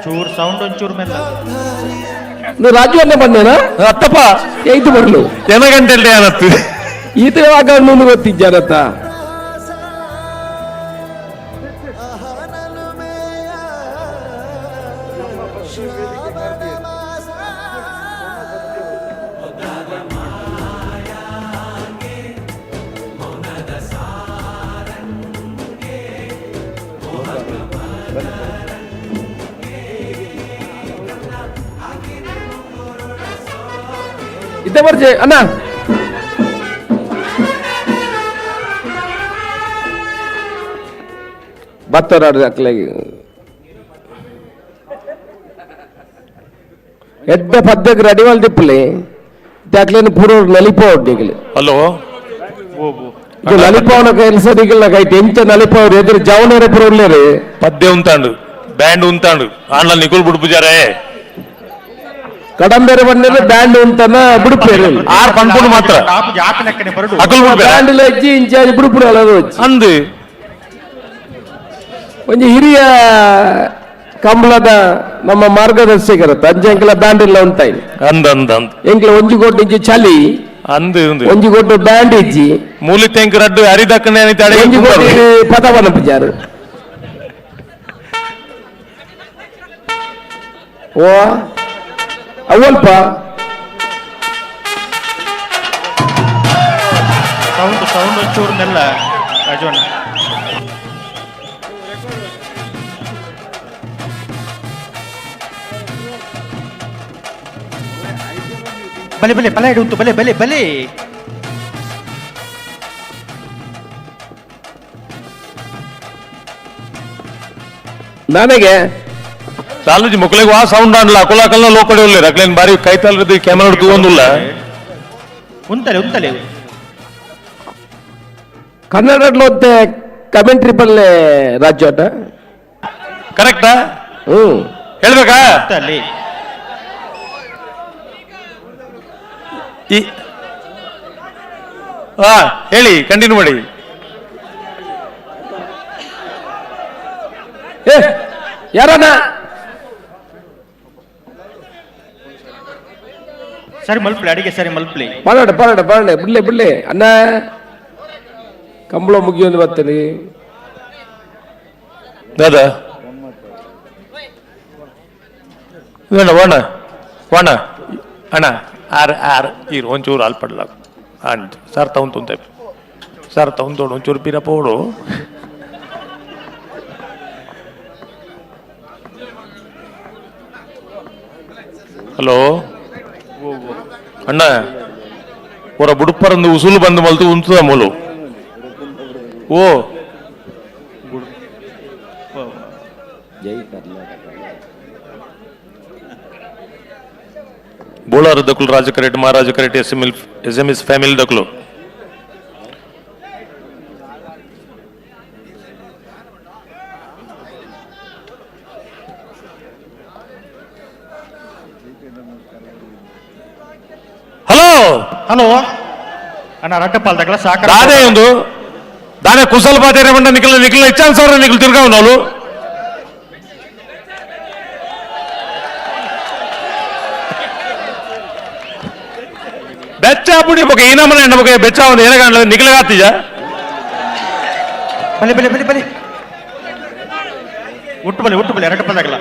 ಚೂರ್ ಸೌಂಡ್ ಒಂಚೂರ್ ಮೇಲೆ ನೀವು ರಾಜ್ಯವನ್ನೇ ಬಂದೇನಾ ಅತ್ತಪ್ಪ ಐದು ಬರ್ಲು ಜನ ಗಂಟೆ ಅನ್ನತ್ತು ಈತವಾಗ ಮುಂದೆ ಗೊತ್ತಿದ್ದಾರತ್ತ ಇದ್ದ ಬರ್ಜೆ ಅಣ್ಣ ಬತ್ತರಾಡು ಅಕ್ಲಾಗಿ ಎಡ್ಡ ಪದ್ಯಕ್ಕೆ ರೆಡಿವಾಲ್ ದಿಪ್ಪಲಿ ಅಕ್ಲೇನು ಪೂರ್ವ ನಲಿಪೋಡ್ಡಿಗಲಿ ಹಲೋ ನಲಿಪವನ ಕೆಲಸದಿಲ್ಲ ಕೈಟ್ ಎಂಚ ನಲಿಪವ್ರು ಎದುರು ಜವನರ ಪುರ ಉಳ್ಳೇರು ಪದ್ಯ ಉಂತಾಂಡು ಬ್ಯಾಂಡ್ ಉಂತಾಂಡು ಆಂಡ್ಲ ನಿಗುಲ್ ಬಿಡ್ಪುಜಾರೆ ಕಡಂಬೇರೆ ಬಂದ್ರೆ ಬ್ಯಾಂಡ್ ಉಂಟನ ಬಿಡುಪೇರು ಆರ್ ಪಂಪುಡು ಮಾತ್ರ ಬ್ಯಾಂಡ್ ಅಜ್ಜಿ ಇಂಚಾರ್ಜ್ ಬಿಡುಪುಡು ಅಲ್ಲದು ಅಂದು ಒಂದು ಹಿರಿಯ ಕಂಬಳದ ನಮ್ಮ ಮಾರ್ಗದರ್ಶಕರ ಅಂಜಂಕಲ ಬ್ಯಾಂಡ್ ಇಲ್ಲ ಉಂಟಾಯಿ ಅಂದ ಅಂದ ಅಂದ ಎಂಕ್ಲ ಒಂಜಿ ಕೊಟ್ಟು ಇಂಚಿ ಚಲಿ ಅಂದು ಒಂಜಿ ಕೊಟ್ಟು ಬ್ಯಾಂಡ್ ಇಜ್ಜಿ ಮೂಲಿ ತೆಂಕ್ ರಡ್ಡು ಹರಿದಕ್ಕನೆ ಒಂಜಿ ಕೊಟ್ಟು ಪದವನ ಪಿಜಾರು ಓ ಅವಲ್ಪ ಸೌಂಡ್ ಒಂಚೂರು ಮೆಲ್ಲ ರಾಜವಣ್ಣ ಬಲೆ ಬಲೆ ಬಲೆ ಉಂಟು ಬಲೆ ಬಲೆ ಬಲೆ ನನಗೆ ಸಾಲಜಿ ಮಕ್ಕಳಿಗೆ ವಾ ಸೌಂಡ್ ಆನ್ಲ ಅಕುಲಾಕಲ್ನ ಲೋಕಡೆ ಉಳ್ಳೆ ರಕ್ಲೇನ್ ಬಾರಿ ಕೈತಾಲ್ರದ್ದು ಕ್ಯಾಮೆರಾ ಹಿಡ್ದು ಒಂದಿಲ್ಲ ಉಂಟಲೆ ಉಂಟಲೆ ಕನ್ನಡలో ಕಮೆಂಟ್ರಿ ಪಲ್ಲೆ ರಾಜ್ಯೋಟ ಕರೆಕ್ಟಾ ಹೇಳ್ಬೇಕಾ ಅಲ್ಲಿ ಹೇಳಿ ಕಂಟಿನ್ಯೂ ಮಾಡಿ ಯಾರಣ್ಣ ಸರಿ ಮಲ್ಪಲೆ ಅಡಿಗೆ ಸರಿ ಮಲ್ಪಲೆ ಪರಡೆ ಬಿಡ್ಲೆ ಅಣ್ಣ ಕಂಬಳ ಮುಗಿಯೊಂದು ಬರ್ತೀನಿ ದಾದಾ ವಣ ವಣ ಅಣ್ಣ ಆರ್ ಇರು ಒಂಚೂರು ಅಲ್ಪಡ್ಲ ಅಂಜ್ ಸರ್ ತಗೊಂಡ್ ತುಂತೆ ಸರ್ ತಗೊಂಡ್ ತೋಡು ಒಂಚೂರು ಪೀರ ಪೋಡು ಹಲೋ ಅಣ್ಣ ಒರ ಬುಡುಪ್ಪರಂದು ಉಸುಲು ಬಂದು ಮಲ್ತು ಉಂತದ ಮೂಲು ಓ ಬೋಳಾರ ದಕ್ಲು Raja correct Maharaja correct SMS family ದಕ್ಲು ಹಲೋ ಹಲೋ ಅಣ್ಣ ರಟ್ಟಪಾಲ್ దగ్గర ಸಾಕರ దానే ఉంది దానే కుశల బాధేరే మండ నిఖిల ఇచ్చాను సార్ నిఖిల తిరగా ఉన్నావు ಬೆಚ್ಚಾಪುಡಿ ಮುಖ ಏನಮ್ಮನ ಹೆಣ್ಣ ಮುಖ ಬೆಚ್ಚ ಒಂದು ಏನಾಗ ನಿಖಿಲಗಾತೀಜ ಬಲಿ ಬಲಿ ಬಲಿ ಬಲಿ ಉಟ್ಟು ಬಲಿ ರಟ್ಟಪಾಲ್ దగ్గర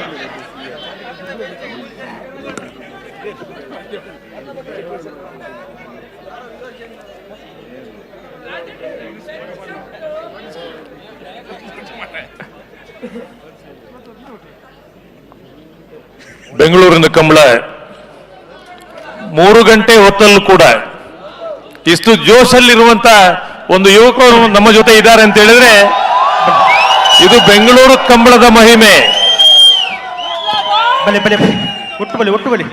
ಬೆಂಗಳೂರಿನ ಕಂಬಳ 3 ಗಂಟೆ ಹೊತ್ತಲ್ಲೂ ಕೂಡ ಇಷ್ಟು ಜೋಶಲ್ಲಿರುವಂತ ಒಂದು ಯುವಕರು ನಮ್ಮ ಜೊತೆ ಇದ್ದಾರೆ ಅಂತ ಹೇಳಿದ್ರೆ ಇದು ಬೆಂಗಳೂರು ಕಂಬಳದ ಮಹಿಮೆ. ಉಟ್ಟು ಬಲಿ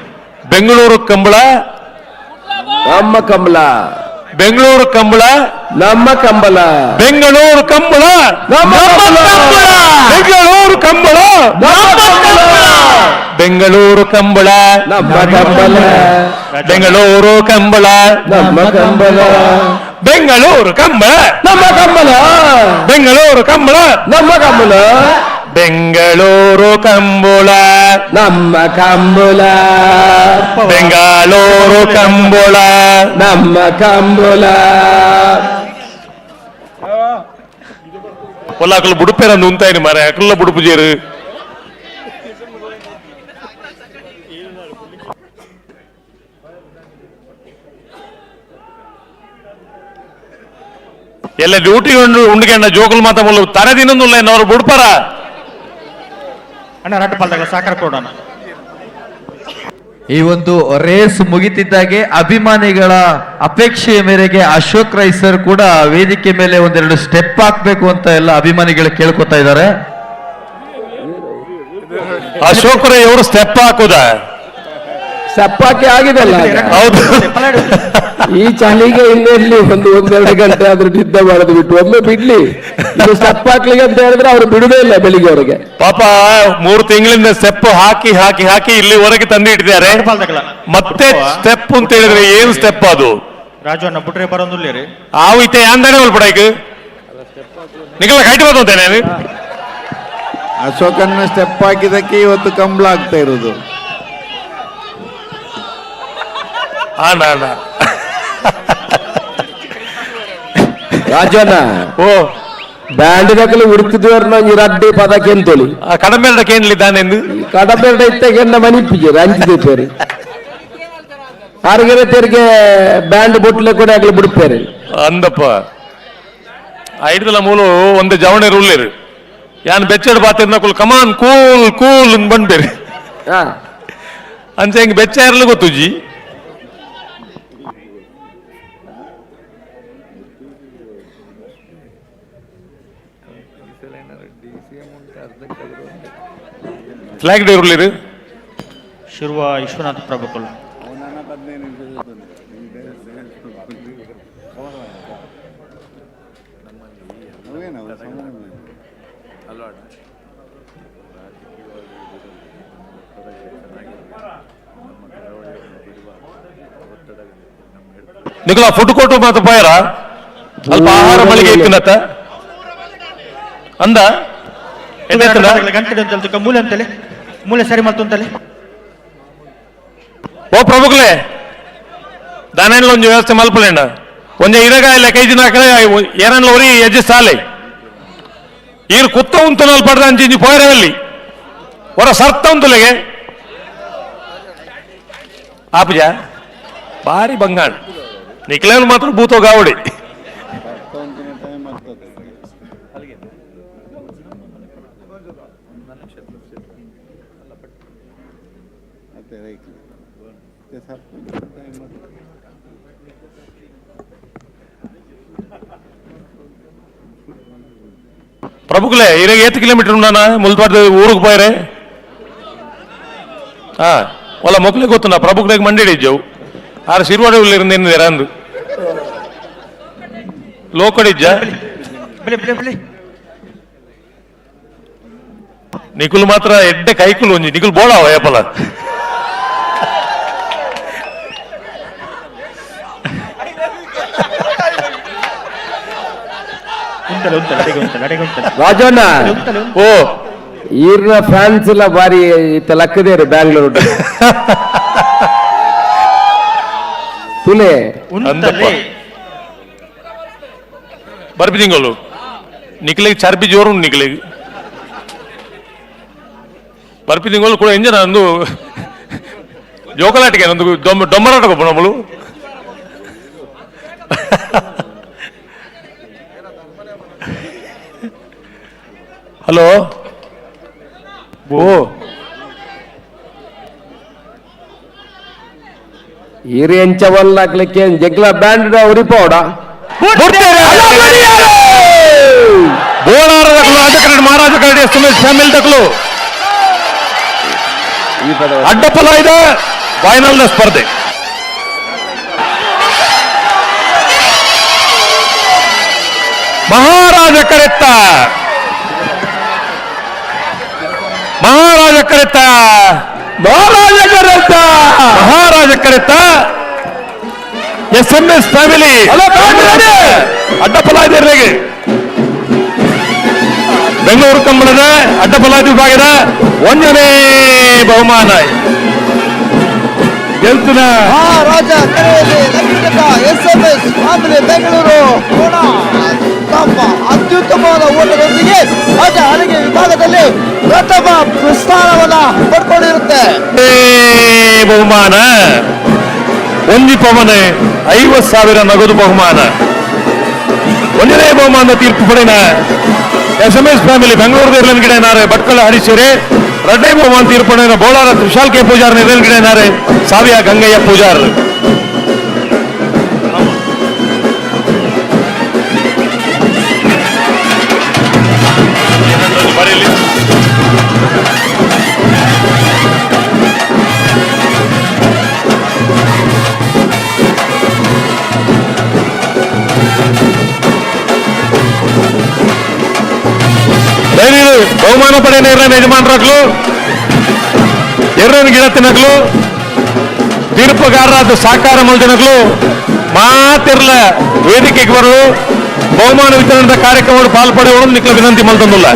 ಬೆಂಗಳೂರು ಕಂಬಳ ನಮ್ಮ ಕಂಬಳ, ಬೆಂಗಳೂರು ಕಂಬಳ ನಮ್ಮ ಕಂಬಳ, ಬೆಂಗಳೂರು ಕಂಬಳ ನಮ್ಮ ಕಂಬಳ, ಬೆಂಗಳೂರು ಕಂಬಳ ಬೆಂಗಳೂರು ಕಂಬಳ ನಮ್ಮ ಕಂಬಳ, ಬೆಂಗಳೂರು ಕಂಬಳ ನಮ್ಮ ಕಂಬಳ, ಬೆಂಗಳೂರು ಕಂಬಳ ನಮ್ಮ ಕಂಬಳ, ಬೆಂಗಳೂರು ಕಂಬಳ ನಮ್ಮ ಕಂಬಳ, ಬೆಂಗಳೂರು ಕಂಬಳ ನಮ್ಮ ಕಂಬಳ, ಬೆಂಗಳೂರು ಕಂಬಳ ನಮ್ಮ ಕಂಬಳ. ಒಲ್ಲಾಕಲು ಬುಡುಪೇರ ನುಂತಾಯಿನಿ ಮಾರೆ ಅಕಲ್ಲ ಬುಡುಪು ಜೇರು ಎಲ್ಲ ಡ್ಯೂಟಿ ಉಂಡ್ಕೊಂಡ ಜೋಕುಲು ಮಾತ ಮುಲ್ಲು ತರೆ ದಿನೊಂದುಲ್ಲ ಏನವರು ಬುಡ್ಪಾರ ಅಣ್ಣ ರಟ್ಟಪಾಲ್ దగ్గర ಸಾಕರ ಕೊಡೋಣ. ಈ ಒಂದು ರೇಸ್ ಮುಗಿತಿದ್ದಾಗೆ ಅಭಿಮಾನಿಗಳ ಅಪೇಕ್ಷೆಯ ಮೇರೆಗೆ ಅಶೋಕ್ ರೈ ಸರ್ ಕೂಡ ವೇದಿಕೆ ಮೇಲೆ ಒಂದೆರಡು ಸ್ಟೆಪ್ ಹಾಕ್ಬೇಕು ಅಂತ ಎಲ್ಲ ಅಭಿಮಾನಿಗಳು ಕೇಳ್ಕೊತಾ ಇದ್ದಾರೆ. ಅಶೋಕ್ ರೈ ಅವರು ಸ್ಟೆಪ್ ಹಾಕುದ ಸಪ್ಪಾಕಿ ಆಗಿದೆಲ್ಲ ಹೌದು. ಈ ಚಳಿಗೆ ಇನ್ನೆಲ್ಲಿ ಒಂದೆರಡು ಗಂಟೆ ಆದ್ರೂ ನಿದ್ದೆ ಮಾಡೋದು ಬಿಟ್ಟು ಒಮ್ಮೆ ಬಿಡ್ಲಿ. ಇದು ಸ್ಟೆಪ್ ಹಾಕ್ಲಿಕ್ಕೆ ಅಂತ ಹೇಳಿದ್ರೆ ಅವ್ರು ಬಿಡುದೇ ಇಲ್ಲ ಬೆಳಿಗ್ಗೆ ಅವರಿಗೆ. ಪಾಪ 3 ತಿಂಗಳಿಂದ ಸ್ಟೆಪ್ ಹಾಕಿ ಹಾಕಿ ಹಾಕಿ ಇಲ್ಲಿವರೆಗೆ ತಂದು ಇಟ್ಟಿದ್ದಾರೆ. ಮತ್ತೆ ಸ್ಟೆಪ್ ಅಂತ ಹೇಳಿದ್ರೆ ಏನ್ ಸ್ಟೆಪ್ ಅದು? ರಾಜು ಅಣ್ಣ ಬಿಟ್ರೆ ಬರೋದಿಲ್ಲ ರೀ. ಆವು ಇತ್ತೆ ಅಂದಾನೆ ಒಲ್ಪಡಾಯ್ಕು ನಿಖಲ ಕೈಟ್ ಬರ್ತೇನೆ ಅಶೋಕನ್ನ ಸ್ಟೆಪ್ ಹಾಕಿದಕ್ಕೆ ಇವತ್ತು ಕಂಬಳ ಆಗ್ತಾ ಇರೋದು. ರಾಜಣ್ಣ ಓ ಬ್ಯಾಂಡ್ ನಕಲು ಉಡುಕಿದವರು ನಂಗೆ ರಡ್ಡೆ ಪದಕ್ಕೆ ಎಂತೋಳಿ ಕಡಂಬೆರಡ ಕೇಳಲಿದ್ದಾನೆಂದು ಕಡಂಬೆರಡ ಇತ್ತಾಗೆನ್ನ ಮನಿಪಿಗೆ ರಂಜಿದೆ ಪೇರು ಆರುಗೆರೆ ತೆರಿಗೆ ಬ್ಯಾಂಡ್ ಬೊಟ್ಲೆ ಕೂಡ ಆಗ್ಲಿ ಬಿಡುತ್ತೇನೆ ಅಂದಪ್ಪ ಐದಲ ಮೂಲು ಒಂದು ಜವಣೆ ರೂಲ್ಲೇರು ಯಾನ್ ಬೆಚ್ಚಡ್ ಬಾತಿರ್ನ ಕಮಾನ್ ಕೂಲ್ ಕೂಲ್ ಬಂದ್ಬೇರಿ ಅಂಚೆ ಹಿಂಗೆ ಬೆಚ್ಚ ಇರಲು ಗೊತ್ತುಜಿ. ಫ್ಲಾಗ್ ಡೇ ಇರಲಿ ಶಿರುವ ವಿಶ್ವನಾಥ್ ಪ್ರಭುಕುಲ್ ನಿಖಲ ಫುಡ್ ಕೋರ್ಟ್ ಮಾತ್ರ ಪೋಯರ ಅಲ್ಪ ಆಹಾರ ಮಳಿಗೆ ಇತ್ತಿನತ್ತ ಅಂದ ಗಂಟೆ ಮೂಲೆ ಅಂತಲೇ ಮೂಲೆ ಸರಿ ಮತ್ತೊಂತಲೇ ಓ ಪ್ರಭುಗಳೇ ದಾನೆಲ್ಲ ಒಂದು ವ್ಯವಸ್ಥೆ ಮಲ್ಪಲೇಂಡ ಒಂದೇ ಇರಗ ಇಲ್ಲ ಕೈ ದಿನ ಏನಲ್ಲ ಒರಿ ಎಜ್ಜೆ ಸಾಲೆ ಈರು ಕುತ್ತ ಉಂತನಲ್ಲಿ ಪಡೆದ ಅಂಚಿ ಪೋಯರವಲ್ಲಿ ಹೊರ ಸರ್ತ ಉಂತಲೆಗೆ ಆಪುಜ ಭಾರಿ ಬಂಗಾಳ ನಿಖಿಲೇನು ಮಾತ್ರ ಭೂತೋ ಗಾವಡಿ ಪ್ರಭುಗಳೇ ಇರಾಗ 8 ಕಿಲೋಮೀಟರ್ ಉಂಡಾನ ಮುಲ್ಪಾಡ್ದು ಊರಿಗೆ పోయరే వాళ్ళ మొక్కలే ಗೊತ್ತುన్నా ಪ್ರಭುಗಳಿಗೆ ಮಂಡಿಡಿಜ್ಜವು ಆರು ಶಿರ್ವಾಡ ಉಳ್ಳಿರಿಂದ ಅಂದು ಲೋಕಡಿಜ್ಜ ನಿಕುಲ್ ಮಾತ್ರ ಎಡ್ಡೆ ಕೈಕುಲು ಒಂಜಿ ನಿಕುಲ್ ಬೋಳಾವ ಏಪಲ ರಾಜಣ್ಣ ಓ ಈರ್ನ ಫ್ಯಾನ್ಸ್ ಎಲ್ಲ ಬಾರಿ ಇತ್ತ ಲಕ್ಕದೇರು ಬ್ಯಾಂಗ್ಳೂರು ತುಲೆ ಬರ್ಬಿ ತಿಂಗಳು ನಿಕ್ಲಿಗೆ ಚರ್ಬಿ ಜೋರು ನಿಕ್ಲಿಗೆ ಬರ್ಪಿ ತಿಂಗಳು ಕೂಡ ಎಂಜನ ಒಂದು ಜೋಕಲಾಟಿಗೆ ಒಂದು ಡೊಮ್ಮರಾಟ ಕೊಬ್ಬ ನಮ್ಮಳು ಹಲೋ ಓ ಈರಿ ಎಂಚವಲ್ಲಾಕ್ಲಿಕ್ಕೆ ಜಗ್ಲ ಬ್ಯಾಂಡ್ ಉರಿಪೋಡ ಮಹಾರಾಜ ಕರಡಿ ಫ್ಯಾಮಿಲಿ ತಕ್ಕಲು ಅಡ್ಡಫಲ ಇದೆ ಫೈನಲ್ ಸ್ಪರ್ಧೆ ಮಹಾರಾಜ ಕರೆತ್ತ ಮಹಾರಾಜ ಕರೆತ್ತ ಮಹಾರಾಜ ಕರೆತ್ತ ಮಹಾರಾಜ ಕರೆತ್ತ SMS ಫ್ಯಾಮಿಲಿ ಅಡ್ಡಫಲ ಇದೆ ಬೆಂಗಳೂರು ಕಂಬಳದ ಅಡ್ಡಫಲಾದಿ ವಿಭಾಗದ 1ನೇ ಬಹುಮಾನ ಗೆಲ್ತಿನ ಮಹಾರಾಜ ಕರೆಯಲ್ಲಿ ಲಕ್ಷಿತ SMS ಫ್ಯಾಮಿಲಿ ಬೆಂಗಳೂರು ಕೋಣ ತಮ್ಮ ಅತ್ಯುತ್ತಮವಾದ ಓಟದೊಂದಿಗೆ ರಾಜ ಹಲಿಗೆ ವಿಭಾಗದಲ್ಲಿ ಪ್ರಥಮ ಸ್ಥಾನವನ್ನ ಪಡ್ಕೊಂಡಿರುತ್ತೆ. ಬಹುಮಾನ ಒಂಜಿ ಪವನ 50,000 ನಗದು ಬಹುಮಾನ 1ನೇ ಬಹುಮಾನ ತೀರ್ಪು ಪಡೆನ SMS ಫ್ಯಾಮಿಲಿ ಬೆಂಗಳೂರು ನಿರ್ಲನ್ಗಿಡೇನಾರೆ ಭಟ್ಕಳ ಹರಿಸೇರೆ 2ನೇ ಬಹುಮಾನ ತೀರ್ಪು ಪಡೆನ ಬೋಳಾರ ತ್ರಿಶಾಲ್ ಕೆ ಪೂಜಾರ್ ನಿರ್ಲನ್ಗಿಡೇನಾರೆ ಸಾವಿಯ ಗಂಗಯ್ಯ ಪೂಜಾರ್ ಬಹುಮಾನ ಪಡೆಯ ಎರ್ರನ ಯಜಮಾನರಾಗ್ಲು ಎರ್ರನ ಗಿಡತಿನಗ್ಲು ತೀರ್ಪುಗಾರರಾದ ಸಾಕಾರ ಮಲ್ದಿನಗ್ಲು ಮಾತಿರ್ಲ ವೇದಿಕೆಗೆ ಬರಲು ಬಹುಮಾನ ವಿತರಣದ ಕಾರ್ಯಕ್ರಮಗಳು ಪಾಲ್ಪಡೆಯುವ ನಿಖಲ ವಿನಂತಿ ಮಲ್ತಂದುಲ್ಲ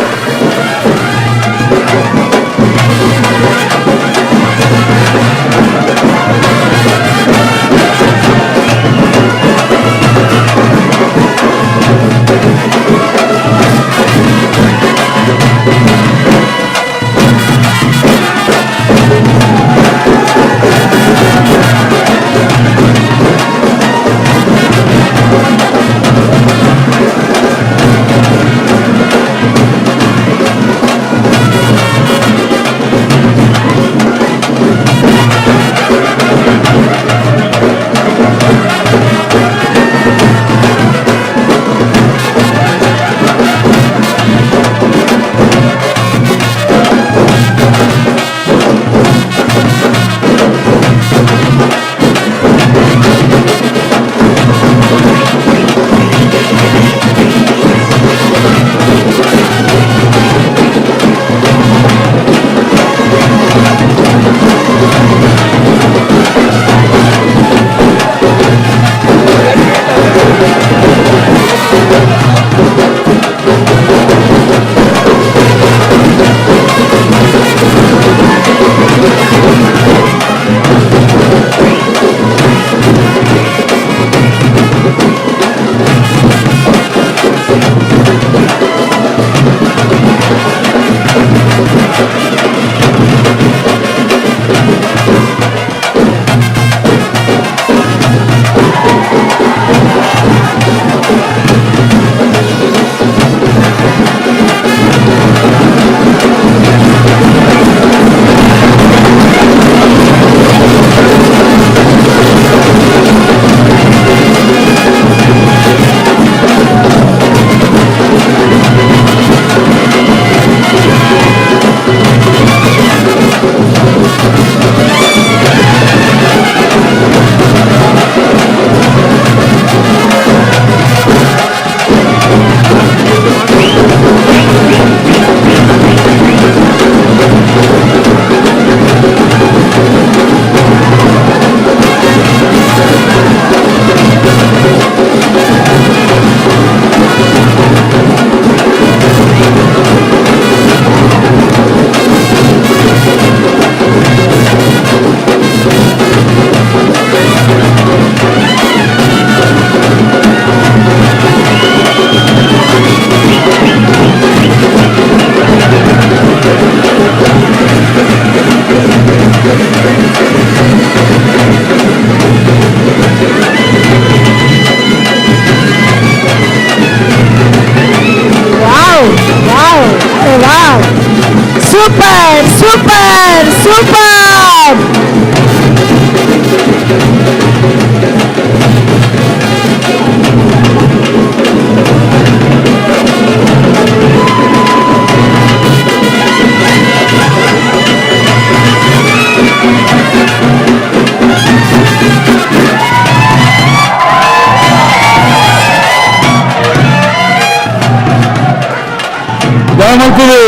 ಮಂತ್ರಿ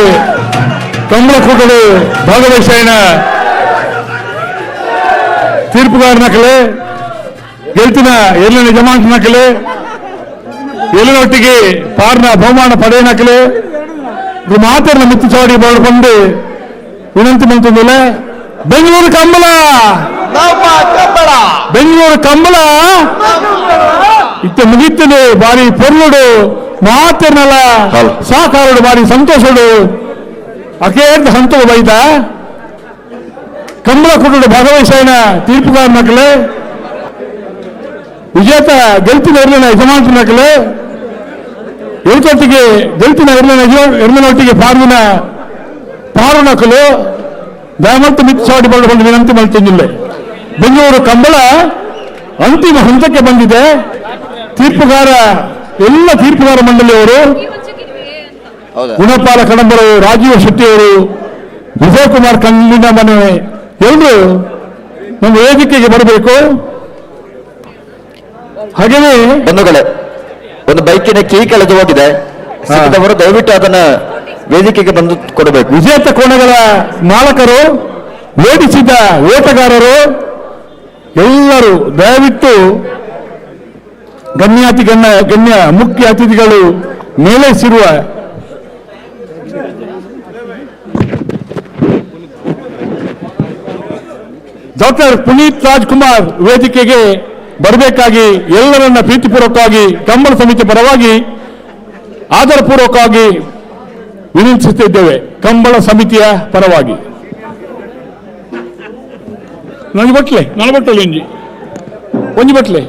ಕಂಬಳಕೂಟರು ಭಾಗವಹಿಸೋಣ ತೀರ್ಪುಗಾರ ನಕಲೆ ಗೆಲ್ತಿನ ಎಲ್ಲಿನ ಜಮಾಂಟ್ ನಕಲೆ ಎಲ್ಲಿನೊಟ್ಟಿಗೆ ಪಾರ್ನ ಬಹುಮಾನ ಪಡೆಯ ನಕಲೆ ಇದು ಮಾತೆಲ್ಲ ಮಿತ್ತು ಚಾಡಿ ಬಂದು ವಿನಂತಿ ಮಂತ್ರಿಲ್ಲ ಬೆಂಗಳೂರು ಕಂಬಳ ಬೆಂಗಳೂರು ಕಂಬಳ ಇತ್ತ ಮುಗಿತದೆ ಬಾರಿ ಪೊರ್ಲುಡು ಮಾತೆರ್ನಲ್ಲ ಸಾಕಾರುಡು ಬಾರಿ ಸಂತೋಷಡು ಅಕೇರ್ದ ಸಂತೋಷ ಬೈದ ಕಂಬಳ ಕುಟುಂಬ ಭಾಗವಹಿಸೋಣ ತೀರ್ಪುಗಾರ ನಕಲೆ ವಿಜೇತ ಗೆಲ್ತಿನ ಇರ್ಲಿನ ಯಜಮಾನ್ರ ನಕಲೆ ಎಲ್ಕೊಟ್ಟಿಗೆ ಗೆಲ್ತಿನ ಇರ್ಲಿನೊಟ್ಟಿಗೆ ಪಾರ್ವಿನ ಪಾರು ನಕಲು ದಯಮಂತ ಮಿತ್ಸಾಡಿ ಬಂದು ವಿನಂತಿ ಮಾಡ್ತಿದ್ದಿಲ್ಲ ಬೆಂಗಳೂರು ಕಂಬಳ ಅಂತಿಮ ಹಂತಕ್ಕೆ ಬಂದಿದೆ ತೀರ್ಪುಗಾರ ಎಲ್ಲ ತೀರ್ಪುಗಾರ ಮಂಡಳಿಯವರು ಗುಣಪಾಲ ಕಡಂಬರು ರಾಜೀವ್ ಶೆಟ್ಟಿಯವರು ವಿಜಯಕುಮಾರ್ ಕಲ್ಲಿನ ಮನೆ ಎಲ್ಲರೂ ನಮ್ಮ ವೇದಿಕೆಗೆ ಬರಬೇಕು. ಹಾಗೆಯೇ ಬಂಧುಗಳೇ ಒಂದು ಬೈಕಿನ ಕೀ ಕಳೆದು ಹೋಗಿದೆ, ಸಿಕ್ಕಿದವರು ದಯವಿಟ್ಟು ಅದನ್ನ ವೇದಿಕೆಗೆ ಬಂದು ಕೊಡಬೇಕು. ವಿಜೇತ ಕೋಣಗಳ ಮಾಲಕರು, ಓಡಿಸಿದ ಓಟಗಾರರು ಎಲ್ಲರೂ ದಯವಿಟ್ಟು ಗಣ್ಯ ಮುಖ್ಯ ಅತಿಥಿಗಳು ಮೇಳೈಸಿರುವ ಡಾಕ್ಟರ್ ಪುನೀತ್ ರಾಜ್ಕುಮಾರ್ ವೇದಿಕೆಗೆ ಬರಬೇಕಾಗಿ ಎಲ್ಲರನ್ನ ಪ್ರೀತಿಪೂರ್ವಕವಾಗಿ ಕಂಬಳ ಸಮಿತಿ ಪರವಾಗಿ ಆದರಪೂರ್ವಕವಾಗಿ ವಿನಂತಿಸುತ್ತಿದ್ದೇವೆ. ಕಂಬಳ ಸಮಿತಿಯ ಪರವಾಗಿ ನನಗೆ ಬಟ್ಲೆ ಒಂಜಿ ಬಟ್ಲೆ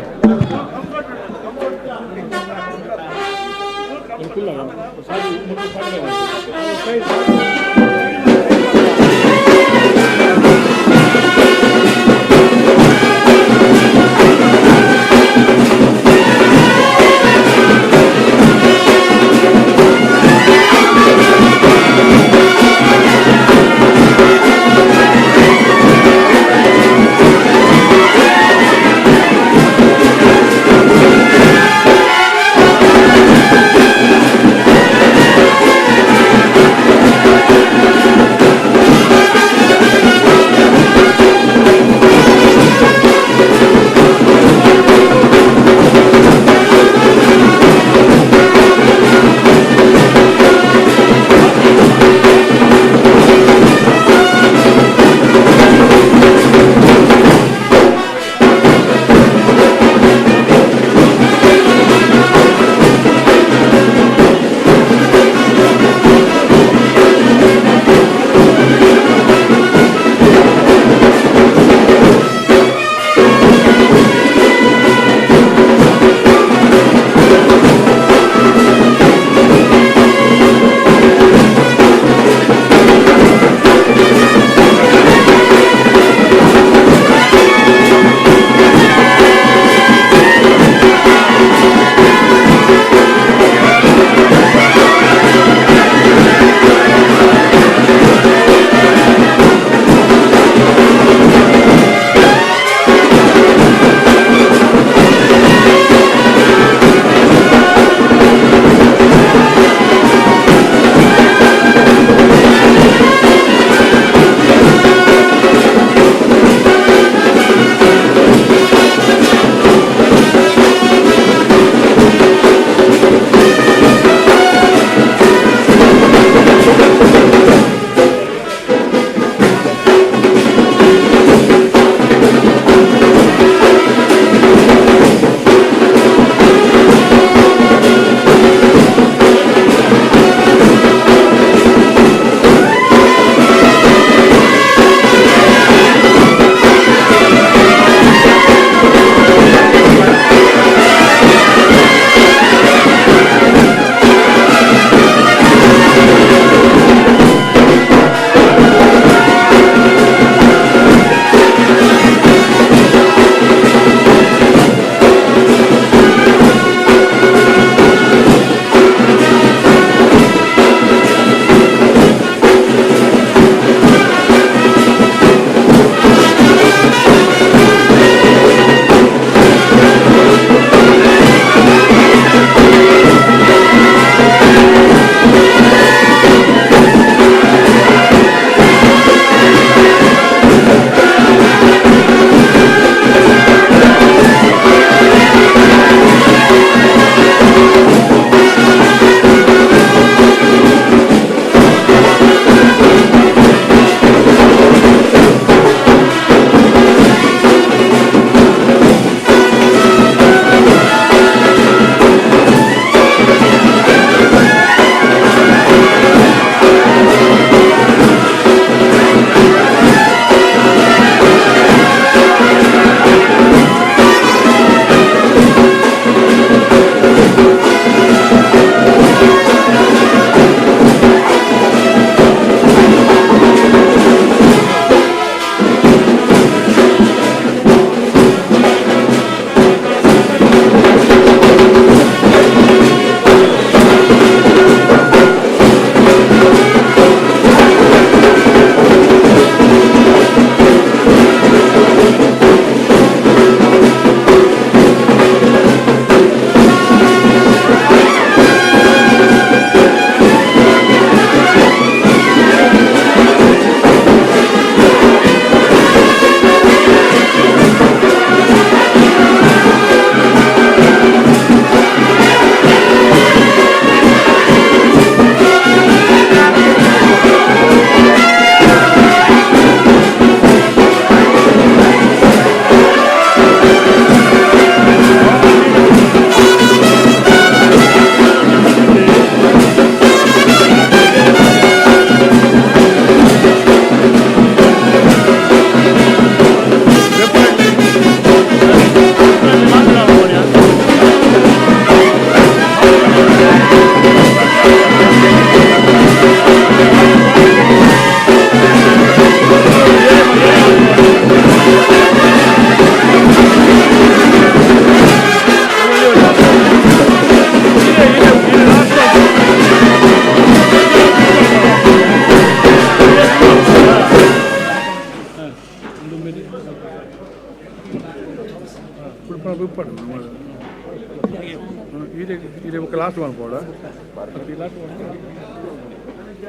ఇది ఒక లాస్ట్ వన్ కూడా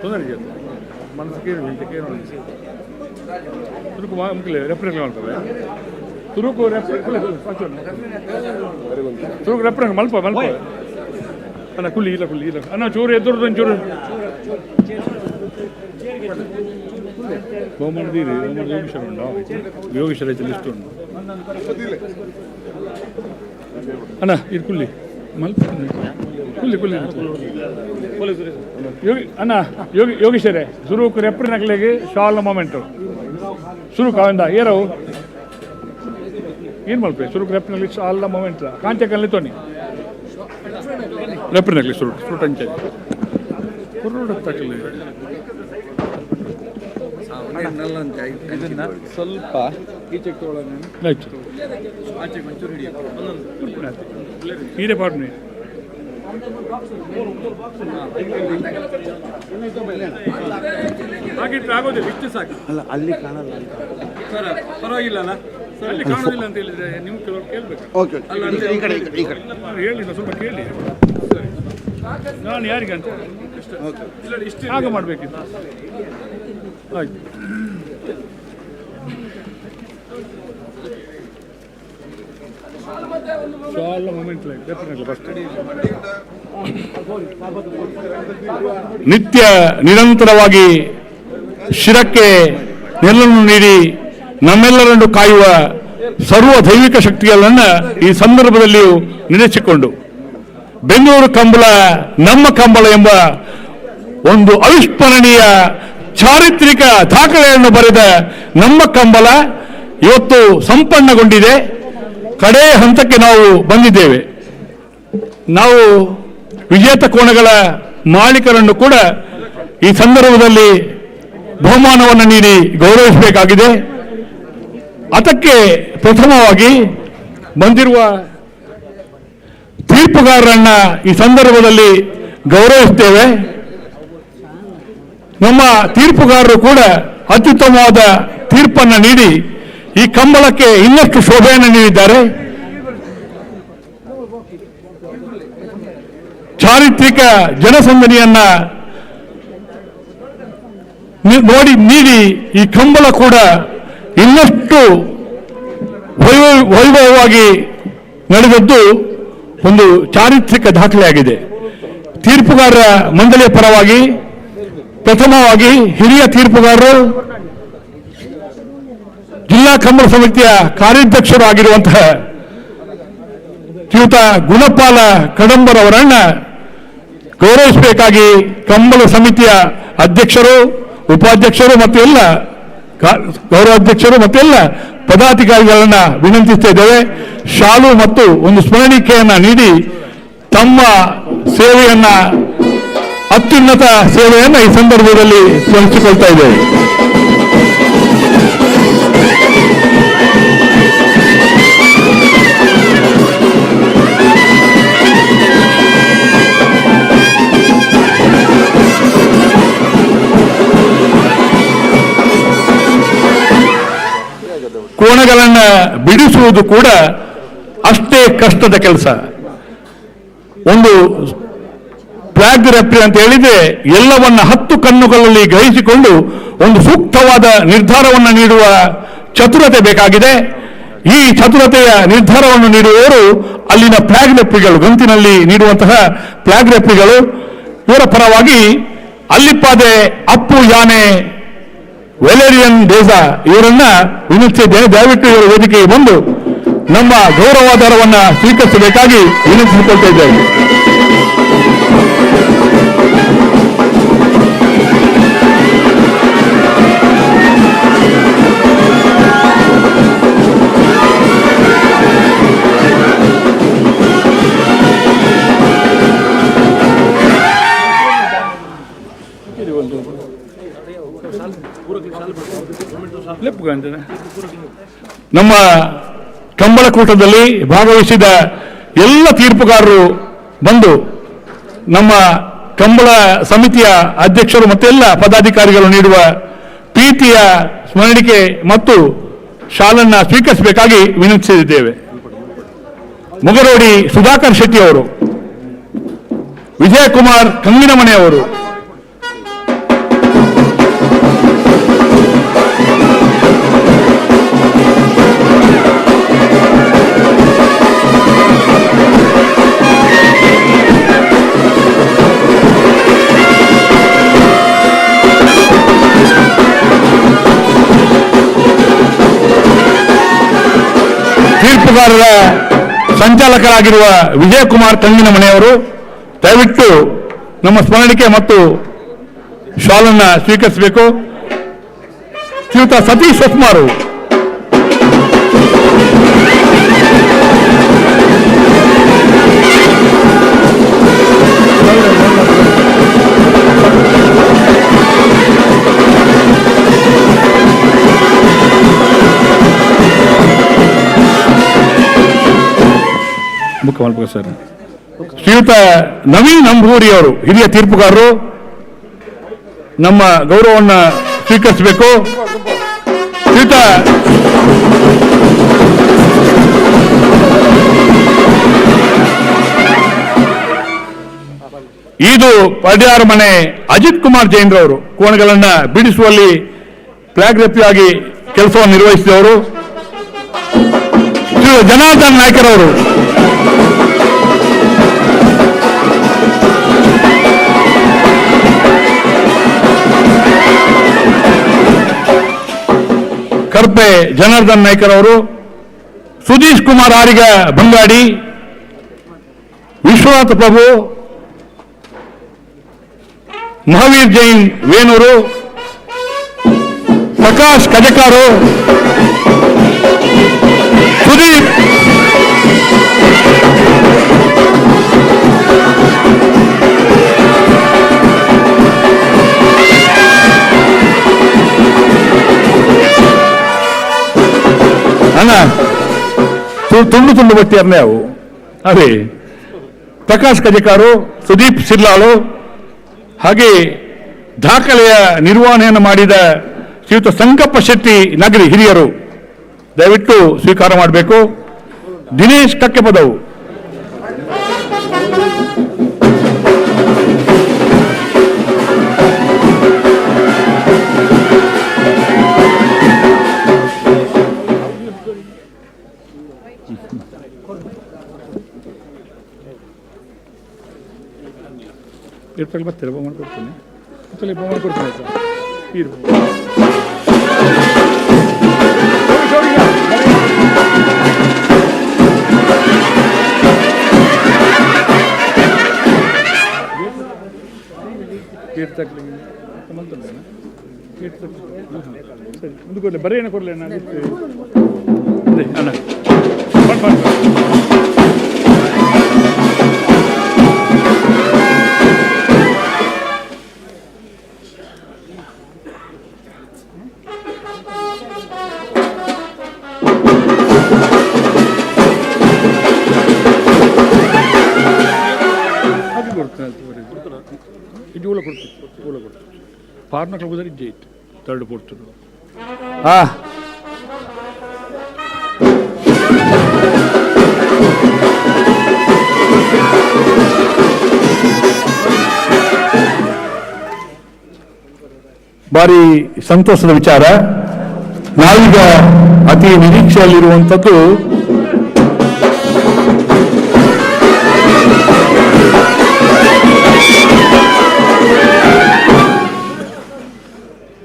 తొందరగా మనసుకి ತುರುಕು ರೆಫರೆನ್ಸ್ ಮಾಡ್ತವೆ ತುರುಕು ತುರುಕು ರೆಫರೆನ್ಸ್ ಮಲ್ಪ ಅಣ್ಣ ಕುಲ್ಲಿ ಇಲ್ಲ ಅಣ್ಣ ಚೂರು ಎದುರು ಒಂಚೂರು ಬಹುಮಾನದೀರಿ ಯೋಗೇಶ್ವರ ಉಂಟು ಯೋಗೇಶ್ವರ ಲಿಸ್ಟ್ ಉಂಟು ಅಣ್ಣ ಇದು ಕುಲ್ಲಿ ಮಲ್ಪ ಅಣ್ಣ ಯೋಗೇಶ್ವರೇ ಸುರುಕು ರೆಫರೆನ್ಸ್ ನಕಲಿಗೆ ಶಾಲ್ ಮೊಮೆಂಟು ಶುರು ಕಾಂದ ಏರವು ಏನು ಮಲ್ಪೆ ಶುರು ರೆಪ್ರಿನಲ್ಲಿ ಅಲ್ಲ ಮೊಮೆಂಟ್ ಕಾಂಚಕಲ್ಲಿ ತೊನಿ ರೆಪ್ರಿನಲ್ಲಿ ಶುರು ಟಂಚೆ ಸ್ವಲ್ಪ ಹೀರೆ ಪಾಡ್ನಿ ಹಾಗಿಟ್ರೆ ಆಗೋದಿಲ್ಲ ಇಷ್ಟು ಸಾಕು ಅಲ್ಲ ಅಲ್ಲಿ ಕಾಣಲ್ಲ ಸರ್ ಪರವಾಗಿಲ್ಲ ಅಲ್ಲ ಅಲ್ಲಿ ಕಾಣೋದಿಲ್ಲ ಅಂತ ಹೇಳಿದ್ರೆ ನೀವು ಕೆಲವರು ಕೇಳಬೇಕು ಹೇಳಿ ಸ್ವಲ್ಪ ಕೇಳಿ ಸರಿ ನಾನು ಯಾರಿಗೆ ಅಂತ ಇಷ್ಟು ಆಗ ಮಾಡಬೇಕಿತ್ತು ಆಯ್ತು ಶಾಲ ಮೊಮೆಂಟ್ ನಿತ್ಯ ನಿರಂತರವಾಗಿ ಶಿರಕ್ಕೆ ನೆಲ್ಲನ್ನು ನೀಡಿ ನಮ್ಮೆಲ್ಲರನ್ನು ಕಾಯುವ ಸರ್ವ ದೈವಿಕ ಶಕ್ತಿಗಳನ್ನು ಈ ಸಂದರ್ಭದಲ್ಲಿಯೂ ನೆನೆಸಿಕೊಂಡು ಬೆಂಗಳೂರು ಕಂಬಳ ನಮ್ಮ ಕಂಬಳ ಎಂಬ ಒಂದು ಅವಿಸ್ಮರಣೀಯ ಚಾರಿತ್ರಿಕ ದಾಖಲೆಯನ್ನು ಬರೆದ ನಮ್ಮ ಕಂಬಳ ಇವತ್ತು ಸಂಪನ್ನಗೊಂಡಿದೆ. ಕಡೇ ಹಂತಕ್ಕೆ ನಾವು ಬಂದಿದ್ದೇವೆ. ನಾವು ವಿಜೇತ ಕೋಣಗಳ ಮಾಲೀಕರನ್ನು ಕೂಡ ಈ ಸಂದರ್ಭದಲ್ಲಿ ಬಹುಮಾನವನ್ನು ನೀಡಿ ಗೌರವಿಸಬೇಕಾಗಿದೆ. ಅದಕ್ಕೆ ಪ್ರಥಮವಾಗಿ ಬಂದಿರುವ ತೀರ್ಪುಗಾರರನ್ನ ಈ ಸಂದರ್ಭದಲ್ಲಿ ಗೌರವಿಸ್ತೇವೆ. ನಮ್ಮ ತೀರ್ಪುಗಾರರು ಕೂಡ ಅತ್ಯುತ್ತಮವಾದ ತೀರ್ಪನ್ನು ನೀಡಿ ಈ ಕಂಬಳಕ್ಕೆ ಇನ್ನಷ್ಟು ಶೋಭೆಯನ್ನು ನೀಡಿದ್ದಾರೆ. ಚಾರಿತ್ರಿಕ ಜನಸಂದಣಿಯನ್ನ ನೀಡಿ ಈ ಕಂಬಳ ಕೂಡ ಇನ್ನಷ್ಟು ವೈಭವವಾಗಿ ನಡೆದದ್ದು ಒಂದು ಚಾರಿತ್ರಿಕ ದಾಖಲೆಯಾಗಿದೆ. ತೀರ್ಪುಗಾರರ ಮಂಡಳಿಯ ಪರವಾಗಿ ಪ್ರಥಮವಾಗಿ ಹಿರಿಯ ತೀರ್ಪುಗಾರರು ಜಿಲ್ಲಾ ಕಂಬಳ ಸಮಿತಿಯ ಕಾರ್ಯಾಧ್ಯಕ್ಷರು ಆಗಿರುವಂತಹ ಶ್ರೀಯುತ ಗುಣಪಾಲ ಕಡಂಬರವರನ್ನ ಗೌರವಿಸಬೇಕಾಗಿ ಕಂಬಳ ಸಮಿತಿಯ ಅಧ್ಯಕ್ಷರು, ಉಪಾಧ್ಯಕ್ಷರು ಮತ್ತು ಎಲ್ಲ ಗೌರವಾಧ್ಯಕ್ಷರು ಮತ್ತೆಲ್ಲ ಪದಾಧಿಕಾರಿಗಳನ್ನ ವಿನಂತಿಸ್ತಾ ಇದ್ದೇವೆ. ಶಾಲು ಮತ್ತು ಒಂದು ಸ್ಮರಣಿಕೆಯನ್ನ ನೀಡಿ ತಮ್ಮ ಸೇವೆಯನ್ನ ಅತ್ಯುನ್ನತ ಸೇವೆಯನ್ನು ಈ ಸಂದರ್ಭದಲ್ಲಿ ಸ್ಮರಿಸಿಕೊಳ್ತಾ ಇದ್ದೇವೆ. ಕೋಣಗಳನ್ನು ಬಿಡಿಸುವುದು ಕೂಡ ಅಷ್ಟೇ ಕಷ್ಟದ ಕೆಲಸ. ಒಂದು ಫ್ಲಾಗ್ ರೆಫ್ರಿ ಅಂತ ಹೇಳಿದ್ರೆ ಎಲ್ಲವನ್ನ 10 ಕಣ್ಣುಗಳಲ್ಲಿ ಗ್ರಹಿಸಿಕೊಂಡು ಒಂದು ಸೂಕ್ತವಾದ ನಿರ್ಧಾರವನ್ನು ನೀಡುವ ಚತುರತೆ ಬೇಕಾಗಿದೆ. ಈ ಚತುರತೆಯ ನಿರ್ಧಾರವನ್ನು ನೀಡುವವರು ಅಲ್ಲಿನ ಫ್ಲಾಗ್ ರೆಫ್ರಿಗಳು, ಗಂತಿನಲ್ಲಿ ನೀಡುವಂತಹ ಫ್ಲಾಗ್ ರೆಫ್ರಿಗಳು. ಇವರ ಪರವಾಗಿ ಅಲ್ಲಿಪ್ಪಾದೆ ಅಪ್ಪು ಯಾನೆ ವೆಲೇರಿಯನ್ ದೇಸಾ ಇವರನ್ನ ವಿನಂತಿಸಿದ್ದೇನೆ. ದಯವಿಟ್ಟು ಇವರ ವೇದಿಕೆಗೆ ಬಂದು ನಮ್ಮ ಗೌರವಾಧಾರವನ್ನು ಸ್ವೀಕರಿಸಬೇಕಾಗಿ ವಿನಂತಿಸಿಕೊಳ್ತಾ ಇದ್ದೇವೆ. ನಮ್ಮ ಕಂಬಳಕೂಟದಲ್ಲಿ ಭಾಗವಹಿಸಿದ ಎಲ್ಲ ತೀರ್ಪುಗಾರರು ಬಂದು ನಮ್ಮ ಕಂಬಳ ಸಮಿತಿಯ ಅಧ್ಯಕ್ಷರು ಮತ್ತೆಲ್ಲ ಪದಾಧಿಕಾರಿಗಳು ನೀಡುವ ಪ್ರೀತಿಯ ಸ್ಮರಣಿಕೆ ಮತ್ತು ಶಾಲನ್ನ ಸ್ವೀಕರಿಸಬೇಕಾಗಿ ವಿನಂತಿಸಿದ್ದೇವೆ. ಮುಗರೋಡಿ ಸುಧಾಕರ್ ಶೆಟ್ಟಿ ಅವರು, ವಿಜಯಕುಮಾರ್ ಕಂಗಿನಮನೆ ಅವರು, ತೀರ್ಪುಗಾರರ ಸಂಚಾಲಕರಾಗಿರುವ ವಿಜಯಕುಮಾರ್ ಕಂಗಿನ ಮನೆಯವರು ದಯವಿಟ್ಟು ನಮ್ಮ ಸ್ಮರಣಿಕೆ ಮತ್ತು ಶಾಲನ್ನ ಸ್ವೀಕರಿಸಬೇಕು. ಶ್ರೀಯುತ ಸತೀಶ್ ಹೊಸ್ಮಾರು, ಸರ್. ಶ್ರೀಯುತ ನವೀನ್ ನಂಬೂರಿ ಅವರು ಹಿರಿಯ ತೀರ್ಪುಗಾರರು ನಮ್ಮ ಗೌರವವನ್ನು ಸ್ವೀಕರಿಸಬೇಕು. ಶ್ರೀಯುತ ಇದು ಪಡ್ಯಾರ ಮನೆ ಅಜಿತ್ ಕುಮಾರ್ ಜೈನ್ ರವರು ಕೋಣಗಳನ್ನು ಬಿಡಿಸುವಲ್ಲಿ ಫ್ಲಾಗ್ ರೆಪ್ಪಿಯಾಗಿ ಕೆಲಸವನ್ನು ನಿರ್ವಹಿಸಿದವರು. ಶ್ರೀ ಜನಾರ್ದನ್ ನಾಯ್ಕರವರು, ಕರ್ಪೆ ಜನಾರ್ದನ್ ನಾಯ್ಕರ್ ಅವರು, ಸುಧೀಶ್ ಕುಮಾರ್ ಆರಿಗ ಬಂಗಾಡಿ, ವಿಶ್ವನಾಥ ಪ್ರಭು, ಮಹಾವೀರ್ ಜೈನ್ ವೇಣೂರು, ಪ್ರಕಾಶ್ ಕಜಕಾರು, ಸುದೀಪ್ ಅಣ್ಣ ತುಂಡು ತುಂಡು ಬಟ್ಟಿಯರ್ನೇ ಅವು ಅದೇ ಪ್ರಕಾಶ್ ಕಜಕಾರು, ಸುದೀಪ್ ಸಿರ್ಲಾಳು, ಹಾಗೆ ದಾಖಲೆಯ ನಿರ್ವಹಣೆಯನ್ನು ಮಾಡಿದ ಶ್ರೀಯುತ ಸಂಕಪ್ಪ ಶೆಟ್ಟಿ ನಗರಿ ಹಿರಿಯರು ದಯವಿಟ್ಟು ಸ್ವೀಕಾರ ಮಾಡಬೇಕು. ದಿನೇಶ್ ಕಕ್ಕೆಪದವು, ಬರ್ತೀರ ಮಾಡ್ಕೊಡ್ತೀನಿ ಮಾಡ್ಕೊಡ್ತೀನಿ ಸರಿ ಮುಂದೆ ಕೊಡಲಿ ಬರೀ ಏನೋ ಕೊಡಲಿ ಅಣ್ಣ ಅಣ್ಣ ఇది కొడుతుంది పార్నకు కుదరి జైట్ థర్డ్ ఫోర్త్ ಭಾರಿ ಸಂತೋಷದ ವಿಚಾರ. ನಾವೀಗ ಅತಿ ನಿರೀಕ್ಷೆಯಲ್ಲಿರುವಂಥದ್ದು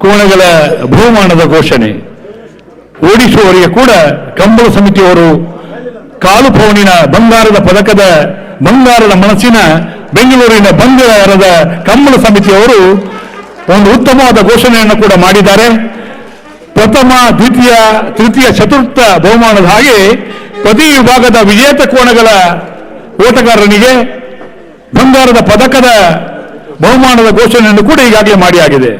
ಕೋಣಗಳ ಬಹುಮಾನದ ಘೋಷಣೆ. ಓಡಿಸುವವರಿಗೆ ಕೂಡ ಕಂಬಳ ಸಮಿತಿಯವರು ಕಾಲು ಪೌನಿನ ಬಂಗಾರದ ಮನಸ್ಸಿನ ಬೆಂಗಳೂರಿನ ಬಂಗಾರದ ಕಂಬಳ ಸಮಿತಿಯವರು ಒಂದು ಉತ್ತಮವಾದ ಘೋಷಣೆಯನ್ನು ಕೂಡ ಮಾಡಿದ್ದಾರೆ. ಪ್ರಥಮ, ದ್ವಿತೀಯ, ತೃತೀಯ, ಚತುರ್ಥ ಬಹುಮಾನದ ಹಾಗೆ ಪ್ರತಿ ವಿಭಾಗದ ವಿಜೇತ ಕೋಣಗಳ ಓಟಗಾರನಿಗೆ ಬಂಗಾರದ ಪದಕದ ಬಹುಮಾನದ ಘೋಷಣೆಯನ್ನು ಕೂಡ ಈಗಾಗಲೇ ಮಾಡಿಯಾಗಿದೆ.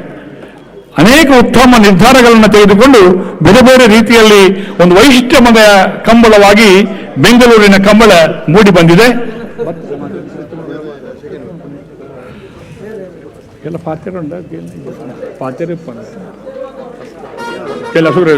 ಅನೇಕ ಉತ್ತಮ ನಿರ್ಧಾರಗಳನ್ನು ತೆಗೆದುಕೊಂಡು ಬೇರೆ ಬೇರೆ ರೀತಿಯಲ್ಲಿ ಒಂದು ವೈಶಿಷ್ಟ್ಯಮಯ ಕಂಬಳವಾಗಿ ಬೆಂಗಳೂರಿನ ಕಂಬಳ ಮೂಡಿ ಬಂದಿದೆ. ಎಲ್ಲ ಪಾತ್ರೆ ಉಂಟ ಪಾತ್ರೆ ಕೆಲ ಸುರ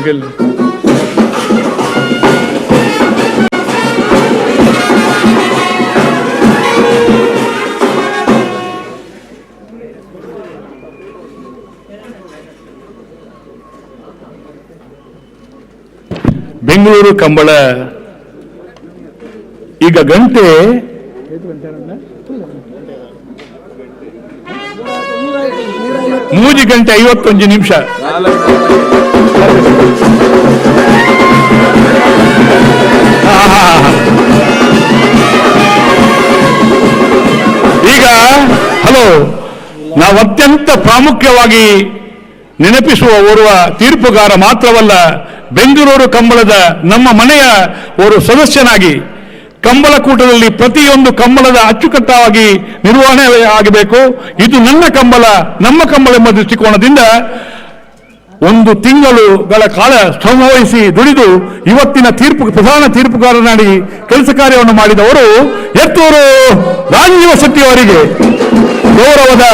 ಬೆಂಗಳೂರು ಕಂಬಳ ಈಗ ಗಂಟೆ 3:51 ಈಗ ಹಲೋ, ನಾವು ಅತ್ಯಂತ ಪ್ರಾಮುಖ್ಯವಾಗಿ ನೆನಪಿಸುವ ಓರ್ವ ತೀರ್ಪುಗಾರ ಮಾತ್ರವಲ್ಲ, ಬೆಂಗಳೂರು ಕಂಬಳದ ನಮ್ಮ ಮನೆಯ ಓರ್ವ ಸದಸ್ಯನಾಗಿ ಕಂಬಳಕೂಟದಲ್ಲಿ ಪ್ರತಿಯೊಂದು ಕಂಬಳದ ಅಚ್ಚುಕಟ್ಟಾಗಿ ನಿರ್ವಹಣೆ ಆಗಬೇಕು. ಇದು ನನ್ನ ಕಂಬಳ, ನಮ್ಮ ಕಂಬಳ ಎಂಬ ದೃಷ್ಟಿಕೋನದಿಂದ 1 ತಿಂಗಳುಗಳ ಕಾಲ ಶ್ರಮವಹಿಸಿ ದುಡಿದು ಇವತ್ತಿನ ಪ್ರಧಾನ ತೀರ್ಪುಗಾರನಾಗಿ ಕೆಲಸ ಕಾರ್ಯವನ್ನು ಮಾಡಿದವರು ಎತ್ತೂರು ರಾಜೀವ ಶೆಟ್ಟಿ ಅವರಿಗೆ ಗೌರವದ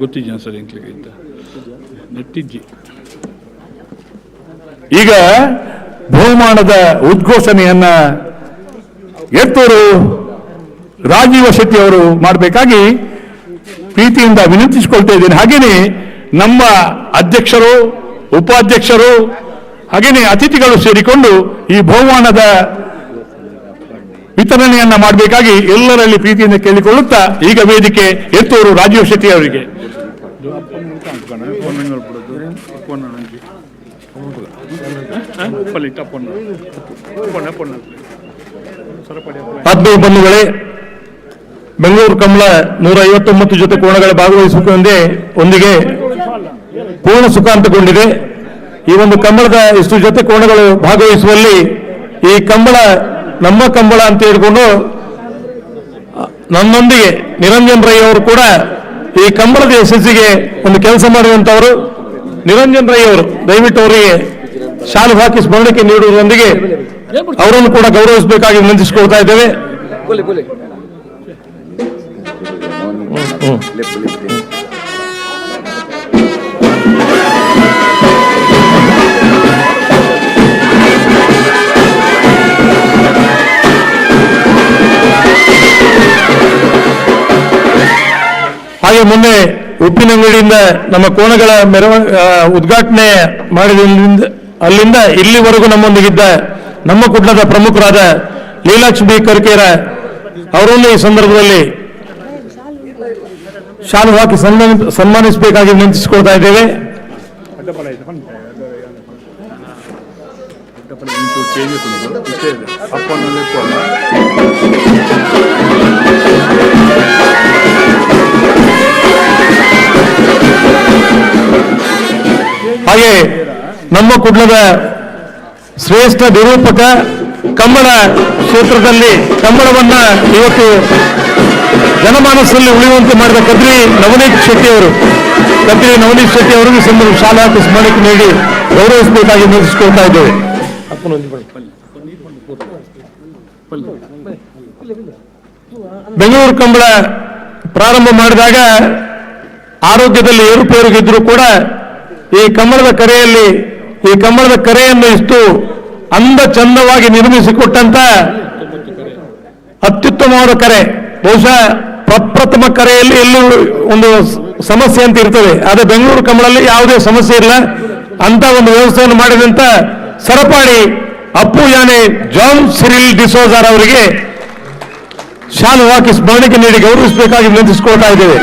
ಗೊತ್ತಿದ್ದ ಸರ್ ನೆಟ್ಟಿಜ್ಜಿ. ಈಗ ಬಹುಮಾನದ ಉದ್ಘೋಷಣೆಯನ್ನ ಎತ್ತೂರು ರಾಜೀವ ಶೆಟ್ಟಿ ಅವರು ಮಾಡಬೇಕಾಗಿ ಪ್ರೀತಿಯಿಂದ ವಿನಂತಿಸಿಕೊಳ್ತಾ ಇದ್ದೇನೆ. ಹಾಗೇನೆ ನಮ್ಮ ಅಧ್ಯಕ್ಷರು, ಉಪಾಧ್ಯಕ್ಷರು, ಹಾಗೇನೆ ಅತಿಥಿಗಳು ಸೇರಿಕೊಂಡು ಈ ಬಹುಮಾನದ ವಿತರಣೆಯನ್ನ ಮಾಡಬೇಕಾಗಿ ಎಲ್ಲರಲ್ಲಿ ಪ್ರೀತಿಯಿಂದ ಕೇಳಿಕೊಳ್ಳುತ್ತಾ ಈಗ ವೇದಿಕೆ ಎತ್ತೂರು ರಾಜೀವ್ ಶೆಟ್ಟಿ ಅವರಿಗೆ. ಬಂಧುಗಳೇ, ಬೆಂಗಳೂರು ಕಂಬಳ 159 ಜೊತೆ ಕೋಣಗಳ ಭಾಗವಹಿಸುವುದೊಂದಿಗೆ ಪೂರ್ಣ ಸುಖಾಂತಗೊಂಡಿದೆ. ಈ ಒಂದು ಕಂಬಳದ ಇಷ್ಟು ಜೊತೆ ಕೋಣಗಳು ಭಾಗವಹಿಸುವಲ್ಲಿ ಈ ಕಂಬಳ ನಮ್ಮ ಕಂಬಳ ಅಂತ ಹೇಳಿಕೊಂಡು ನನ್ನೊಂದಿಗೆ ನಿರಂಜನ್ ರೈ ಅವರು ಕೂಡ ಈ ಕಂಬಳದ ಯಶಸ್ಸಿಗೆ ಒಂದು ಕೆಲಸ ಮಾಡುವಂತವರು. ನಿರಂಜನ್ ರೈ ಅವರು ದಯವಿಟ್ಟು ಅವರಿಗೆ ಶಾಲು ಹಾಕಿ ಸ್ಮರಣಕ್ಕೆ ನೀಡುವುದರೊಂದಿಗೆ ಅವರನ್ನು ಕೂಡ ಗೌರವಿಸಬೇಕಾಗಿ ವಿನಂತಿಸಿಕೊಳ್ತಾ ಇದ್ದೇವೆ. ಹಾಗೆ ಮೊನ್ನೆ ಉಪ್ಪಿನಂಗಡಿಯಿಂದ ನಮ್ಮ ಕೋಣಗಳ ಉದ್ಘಾಟನೆ ಮಾಡಿದ ಅಲ್ಲಿಂದ ಇಲ್ಲಿವರೆಗೂ ನಮ್ಮೊಂದಿಗಿದ್ದ ನಮ್ಮ ಕುಟುಂಬದ ಪ್ರಮುಖರಾದ ಲೀಲಾಕ್ಷ್ಮಿ ಕರ್ಕೇರ ಅವರನ್ನು ಈ ಸಂದರ್ಭದಲ್ಲಿ ಶಾಲು ಹಾಕಿ ಸನ್ಮಾನಿಸಬೇಕಾಗಿ ವಿನಂತಿಸಿಕೊಳ್ತಾ ಇದ್ದೇವೆ. ಹಾಗೆ ನಮ್ಮ ಕುಟುಂಬದ ಶ್ರೇಷ್ಠ ನಿರೂಪಕ, ಕಂಬಳ ಕ್ಷೇತ್ರದಲ್ಲಿ ಕಂಬಳವನ್ನ ಇವತ್ತು ಜನಮಾನಸದಲ್ಲಿ ಉಳಿಯುವಂತೆ ಮಾಡಿದ ಕದ್ರಿ ನವನೀತ್ ಶೆಟ್ಟಿ ಅವರಿಗೆ ಸಂದರ್ಭ ಶಾಲಾ ಸ್ಮರಣೆ ನೀಡಿ ಗೌರವಿಸಬೇಕಾಗಿ ವಿನಂತಿಸಿಕೊಳ್ತಾ ಇದ್ದೇವೆ. ಬೆಂಗಳೂರು ಕಂಬಳ ಪ್ರಾರಂಭ ಮಾಡಿದಾಗ ಆರೋಗ್ಯದಲ್ಲಿ ಏರುಪೇರುಗಿದ್ರೂ ಕೂಡ ಈ ಕಂಬಳದ ಕರೆಯನ್ನು ಇಷ್ಟು ಅಂದ ಚಂದವಾಗಿ ನಿರ್ಮಿಸಿಕೊಟ್ಟಂತ ಅತ್ಯುತ್ತಮವಾದ ಕರೆ. ಬಹುಶಃ ಪ್ರಪ್ರಥಮ ಕರೆಯಲ್ಲಿ ಎಲ್ಲೂ ಒಂದು ಸಮಸ್ಯೆ ಅಂತ ಇರ್ತದೆ, ಆದರೆ ಬೆಂಗಳೂರು ಕಂಬಳಲ್ಲಿ ಯಾವುದೇ ಸಮಸ್ಯೆ ಇಲ್ಲ. ಅಂತ ಒಂದು ವ್ಯವಸ್ಥೆಯನ್ನು ಮಾಡಿದಂತ ಸರಪಾಡಿ ಅಪ್ಪು ಯಾನೆ ಜಾನ್ ಸಿರಿಲ್ ಡಿಸೋಜಾರ್ ಅವರಿಗೆ ಶಾಲು ಹಾಕಿ ಸ್ಮರಣೆಗೆ ನೀಡಿ ಗೌರವಿಸಬೇಕಾಗಿ ವಿನಂತಿಸಿಕೊಳ್ತಾ ಇದ್ದೇವೆ.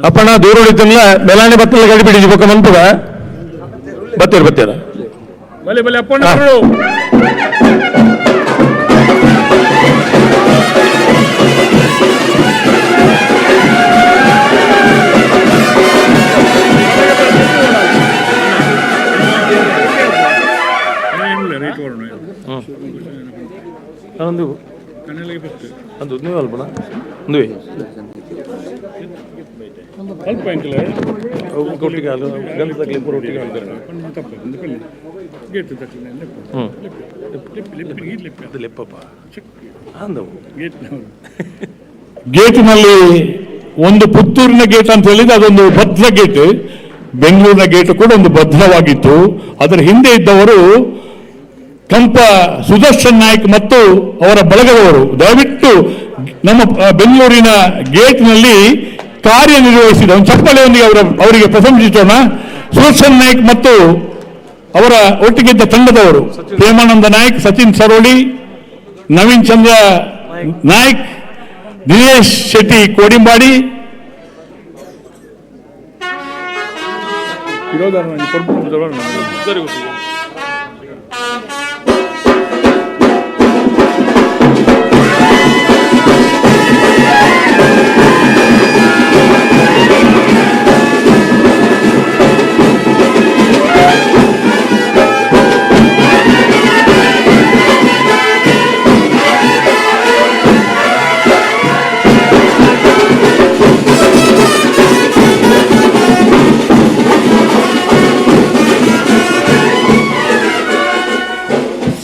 ಅಪ್ಪಣ ದೂರ ಉಳಿತಲ್ಲ ಬೆಲಾಣಿ ಬತ್ತಲ್ಲ ಗಡಿ ಬಿಡಿ ಬಕ್ಕ ಮಂತದ ಬತ್ತೀರ ಬತ್ತೀರ ಒಂದು ಅದು ನೀವು ಅಲ್ಪಣ ಒಂದು ಅಲ್ಪ ಎಂಕಲ ಒಟ್ಟಿಗೆ ಅದು ಗಂಧ ತಗಲಿ ಪೂರ ಒಟ್ಟಿಗೆ ಮಾಡ್ತಾರೆ ಗೇಟ್ ಲೆಪ್ಪಪ್ಪ ಅಂದವು ಗೇಟಿನಲ್ಲಿ ಒಂದು ಪುತ್ತೂರಿನ ಗೇಟ್ ಅಂತ ಹೇಳಿದ್ರೆ ಅದೊಂದು ಭದ್ರ ಗೇಟ್, ಬೆಂಗಳೂರಿನ ಗೇಟ್ ಕೂಡ ಒಂದು ಭದ್ರವಾಗಿತ್ತು. ಅದರ ಹಿಂದೆ ಇದ್ದವರು ಕಂಪ ಸುದರ್ಶನ್ ನಾಯ್ಕ್ ಮತ್ತು ಅವರ ಬಳಗದವರು. ದಯವಿಟ್ಟು ನಮ್ಮ ಬೆಂಗಳೂರಿನ ಗೇಟ್ನಲ್ಲಿ ಕಾರ್ಯನಿರ್ವಹಿಸಿದ ಒಂದು ಚಪ್ಪಲೆಯೊಂದಿಗೆ ಅವರಿಗೆ ಪ್ರಶಂಸಿಸೋಣ. ಸುದರ್ಶನ್ ನಾಯ್ಕ್ ಮತ್ತು ಅವರ ಒಟ್ಟಿಗಿದ್ದ ತಂಡದವರು ಪ್ರೇಮಾನಂದ ನಾಯ್ಕ್, ಸಚಿನ್ ಸರೋಳಿ, ನವೀನ್ ಚಂದ್ರ ನಾಯ್ಕ್, ದಿನೇಶ್ ಶೆಟ್ಟಿ ಕೋಡಿಂಬಾಡಿ,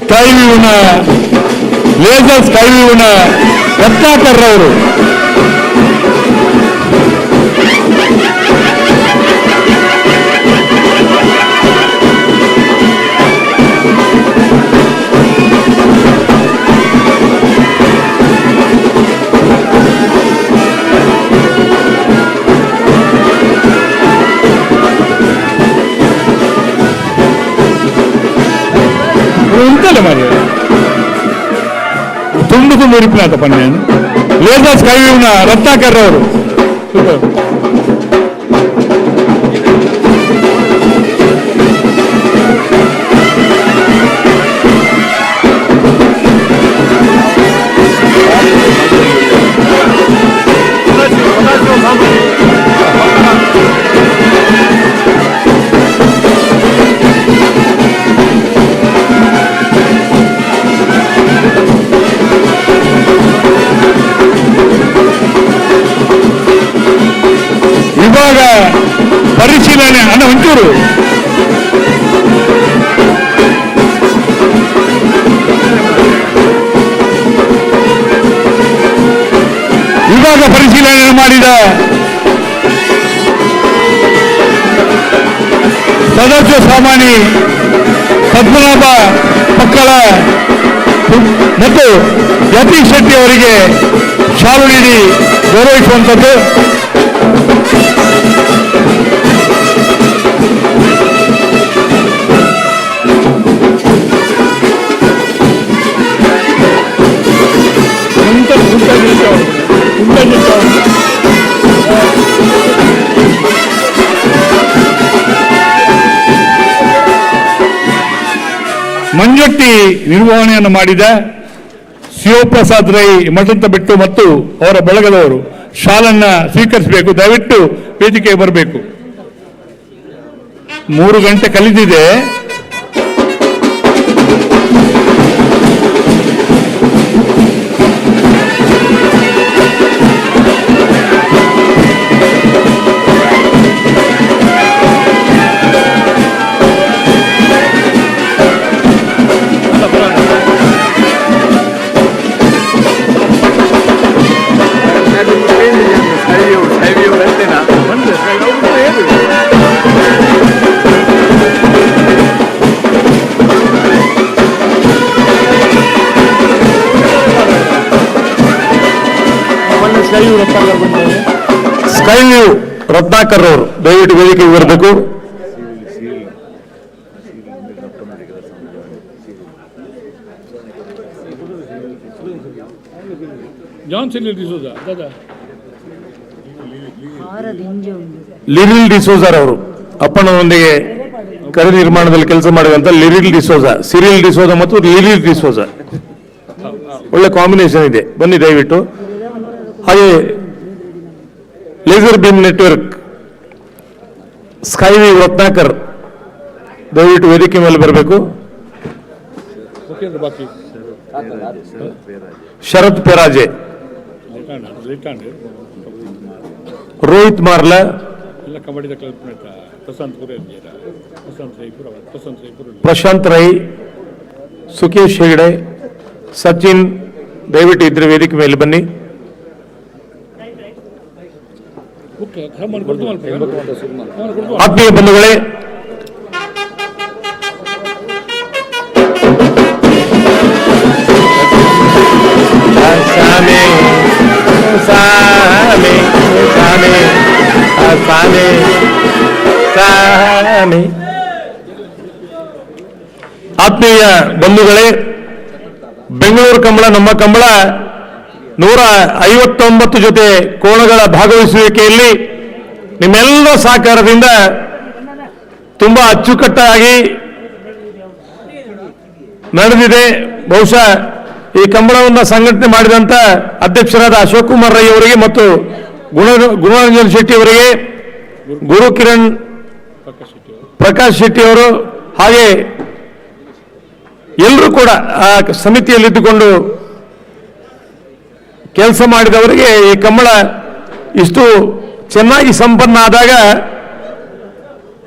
ಸ್ಕೈವ್ಯೂನ ಲೇಸರ್ ಸ್ಕೈವ್ಯೂನ ರತ್ನಾಕರ್ ಅವರು, ಉಂಟಲ್ಲ ಮಾರಿ ತುಂಡು ಉರಿಪಿನಾತಪ್ಪ ನಾನು. ಲೇಸರ್ ಸ್ಕೈವ್ಯೂನ ರತ್ನಾಕರ್ ಅವರು ವಿಭಾಗ ಪರಿಶೀಲನೆ ಅನ್ನ ಒಂಚೂರು ವಿಭಾಗ ಪರಿಶೀಲನೆ ಮಾಡಿದ ಸದಸ್ಯ ಸಾಮಾನ್ಯ ಪದ್ಮನಾಭ ಪಕ್ಕಳ ಮತ್ತು ಯತೀಶ್ ಶೆಟ್ಟಿ ಅವರಿಗೆ ಶಾಲು ನೀಡಿ ಗೌರವಿಸುವಂಥದ್ದು. ಮಂಜಟ್ಟಿ ನಿರ್ವಹಣೆಯನ್ನು ಮಾಡಿದ ಶಿವಪ್ರಸಾದ್ ರೈ ಮಠಂತಬೆಟ್ಟು ಮತ್ತು ಅವರ ಬಳಗದವರು ಶಾಲನ್ನ ಸ್ವೀಕರಿಸಬೇಕು. ದಯವಿಟ್ಟು ವೇದಿಕೆಗೆ ಬರಬೇಕು. 3 ಗಂಟೆ ಕಲಿದಿದೆ. ಸ್ಕೈವ್ಯೂ ರತ್ನಾಕರ್ ಅವರು ದಯವಿಟ್ಟು ವೇದಿಕೆಗೆ ಬರಬೇಕು. ಲಿರಿಲ್ ಡಿಸೋಜರ್ ಅವರು ಅಪ್ಪಣ್ಣನೊಂದಿಗೆ ಕರೆ ನಿರ್ಮಾಣದಲ್ಲಿ ಕೆಲಸ ಮಾಡಿದಂತ ಸಿರಿಲ್ ಡಿಸೋಜಾ ಮತ್ತು ಲಿಲಿ ಡಿಸೋಜಾ ಒಳ್ಳೆ ಕಾಂಬಿನೇಷನ್ ಇದೆ, ಬನ್ನಿ ದಯವಿಟ್ಟು. ಹಾಗೆ ಲೇಸರ್ ಬೀಮ್ ನೆಟ್ವರ್ಕ್ ಸ್ಕೈವಿ ರತ್ನಾಕರ್ ದಯವಿಟ್ಟು ವೇದಿಕೆ ಮೇಲೆ ಬರಬೇಕು. ಶರತ್ ಪೆರಾಜೆ, ರೋಹಿತ್ ಮಾರ್ಲ, ಪ್ರಶಾಂತ್ ರೈ, ಸುಕೇಶ್ ಹೆಗಡೆ, ಸಚಿನ್ ದಯವಿಟ್ಟು ಇದ್ರೆ ವೇದಿಕೆ ಮೇಲೆ ಬನ್ನಿ. ಆತ್ಮೀಯ ಬಂಧುಗಳೇ, ಆತ್ಮೀಯ ಬಂಧುಗಳೇ, ಬೆಂಗಳೂರು ಕಂಬಳ ನಮ್ಮ ಕಂಬಳ 159 ಜೊತೆ ಕೋಣಗಳ ಭಾಗವಹಿಸುವಿಕೆಯಲ್ಲಿ ನಿಮ್ಮೆಲ್ಲ ಸಹಕಾರದಿಂದ ತುಂಬಾ ಅಚ್ಚುಕಟ್ಟಾಗಿ ನಡೆದಿದೆ. ಬಹುಶಃ ಈ ಕಂಬಳವನ್ನು ಸಂಘಟನೆ ಮಾಡಿದಂತ ಅಧ್ಯಕ್ಷರಾದ ಅಶೋಕ್ ಕುಮಾರ್ ರೈ ಅವರಿಗೆ ಮತ್ತು ಗುಣರಂಜನ್ ಶೆಟ್ಟಿ ಅವರಿಗೆ, ಗುರುಕಿರಣ್ ಪ್ರಕಾಶ್ ಶೆಟ್ಟಿ ಅವರು, ಹಾಗೆ ಎಲ್ಲರೂ ಕೂಡ ಆ ಸಮಿತಿಯಲ್ಲಿದ್ದುಕೊಂಡು ಕೆಲಸ ಮಾಡಿದವರಿಗೆ ಈ ಕಂಬಳ ಇಷ್ಟು ಚೆನ್ನಾಗಿ ಸಂಪನ್ನ ಆದಾಗ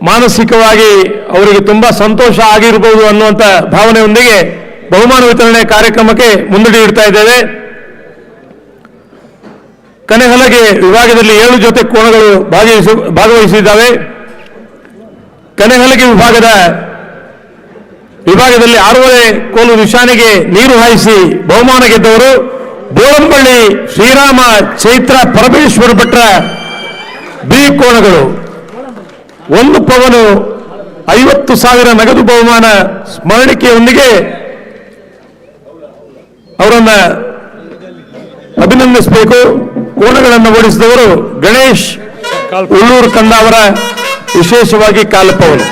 ಮಾನಸಿಕವಾಗಿ ಅವರಿಗೆ ತುಂಬಾ ಸಂತೋಷ ಆಗಿರಬಹುದು ಅನ್ನುವಂಥ ಭಾವನೆಯೊಂದಿಗೆ ಬಹುಮಾನ ವಿತರಣೆ ಕಾರ್ಯಕ್ರಮಕ್ಕೆ ಮುನ್ನಡೆ ಇಡ್ತಾ ಇದ್ದೇವೆ. ಕನೆಹಲಗೆ ವಿಭಾಗದಲ್ಲಿ 7 ಜೊತೆ ಕೋಣಗಳು ಭಾಗವಹಿಸಿದ್ದಾವೆ. ಕನೆಹಲಗೆ ವಿಭಾಗದಲ್ಲಿ 6 ಕೋಲು ನಿಶಾನೆಗೆ ನೀರು ಹಾಯಿಸಿ ಬಹುಮಾನ ಗೆದ್ದವರು ಬೋಳಂಬಳ್ಳಿ ಶ್ರೀರಾಮ ಚೈತ್ರ ಪರಮೇಶ್ವರ ಭಟ್ರ ಬಿ ಕೋಣಗಳು. 1 ಪವನು 50,000 ನಗದು ಬಹುಮಾನ ಸ್ಮರಣಿಕೆಯೊಂದಿಗೆ ಅವರನ್ನ ಅಭಿನಂದಿಸಬೇಕು. ಕೋಣಗಳನ್ನು ಓಡಿಸಿದವರು ಗಣೇಶ್ ಉಳ್ಳೂರು ಕಂದಾವರ, ವಿಶೇಷವಾಗಿ ಕಾಲಪವನು.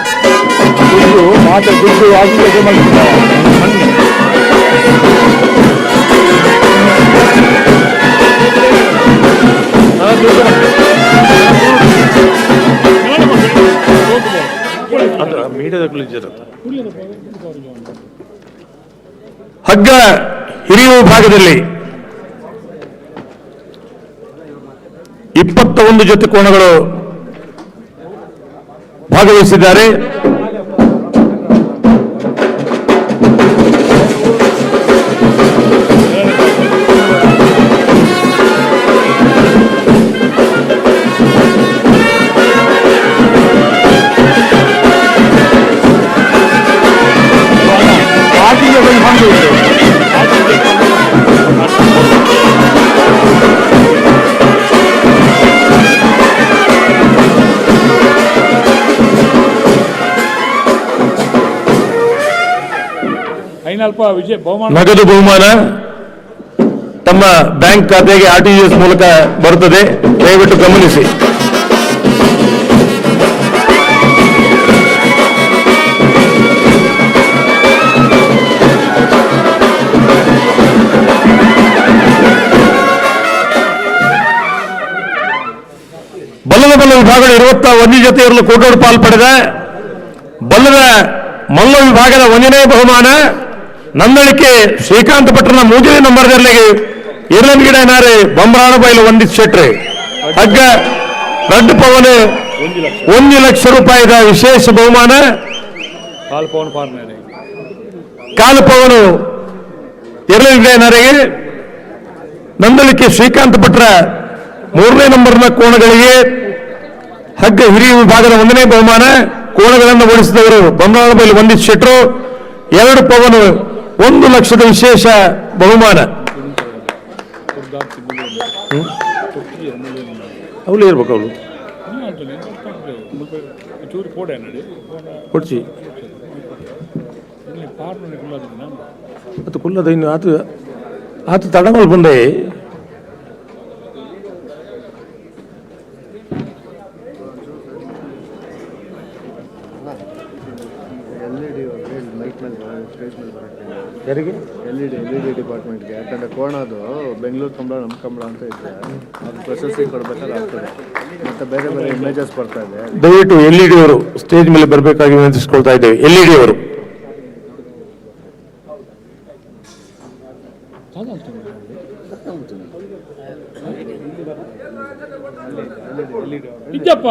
ಹಗ್ಗ ಹಿರಿಯುವ ಭಾಗದಲ್ಲಿ 21 ಜೊತೆ ಕೋಣಗಳು ಭಾಗವಹಿಸಿದ್ದಾರೆ. ನಗದು ಬಹುಮಾನ ತಮ್ಮ ಬ್ಯಾಂಕ್ ಖಾತೆಗೆ RTGS ಮೂಲಕ ಬರುತ್ತದೆ, ದಯವಿಟ್ಟು ಗಮನಿಸಿ. ಬಲ್ಲದ ವಿಭಾಗದ 21 ಜೊತೆಯರಲು ಕೋಟೋಡು ಪಾಲು ಪಡೆದ ಬಲ್ಲದ ಮಲ್ಲ ವಿಭಾಗದ 1ನೇ ಬಹುಮಾನ ನಂದಳಿಕೆ ಶ್ರೀಕಾಂತ್ ಭಟ್ರನ 3ನೇ ನಂಬರ್ದಲ್ಲಿ ಇರ್ಲನ್ಗಿಡ ಏನಾರೆ ಬೊಂಬರಾಣ ಬೈಲು ವಂದಿತ್ ಶೆಟ್ರೆ. ಹಗ್ಗ ರಡ್ಡು ಪವನ್ 1 ಲಕ್ಷ ರೂಪಾಯಿದ ವಿಶೇಷ ಬಹುಮಾನ. ಕಾಲು ಪವನು ಇರ್ಲನ್ಗಿಡ ಏನಾರಿಗೆ ನಂದಳಿಕೆ ಶ್ರೀಕಾಂತ್ ಭಟ್ರ 3ನೇ ನಂಬರ್ನ ಕೋಣಗಳಿಗೆ ಹಗ್ಗ ಹಿರಿಯ ವಿಭಾಗದ 1ನೇ ಬಹುಮಾನ. ಕೋಣಗಳನ್ನು ಓಡಿಸಿದವರು ಬೊಂಬರಾಣ ಬೈಲು ವಂದಿತ್ ಶೆಟ್ರು. 2 ಪವನು 1 ಲಕ್ಷದ ವಿಶೇಷ ಬಹುಮಾನ. ಅವಳು ಇರ್ಬೇಕು, ಅವಳು ಕೊಡ್ಸಿ ಅದು ಕುಲ್ಲದ ಇನ್ನು ಆತ ತಡಮಲ್ ಬಂದೆ. ಯಾರಿಗೆ ಎಲ್ ಇ ಡಿ ಡಿಪಾರ್ಟ್ಮೆಂಟ್ಗೆ. ಯಾಕಂದರೆ ಕೋಣದು ಬೆಂಗಳೂರು ಕಂಬಳ ನಮ್ಮ ಕಂಬಳ ಅಂತ ಇದ್ದರೆ ಅದು ಪ್ರಶಸ್ತಿ ಕೊಡಬೇಕಾದ್ರೆ ಆಗ್ತದೆ. ಮತ್ತು ಬೇರೆ ಬೇರೆ ಇಮೇಜಸ್ ಬರ್ತಾ ಇದೆ. ದಯವಿಟ್ಟು LED ಅವರು ಸ್ಟೇಜ್ ಮೇಲೆ ಬರಬೇಕಾಗಿ ವಿನಂತಿಸ್ಕೊಳ್ತಾ ಇದ್ದೇವೆ. LED ಅವರು ಇದ್ದಪ್ಪ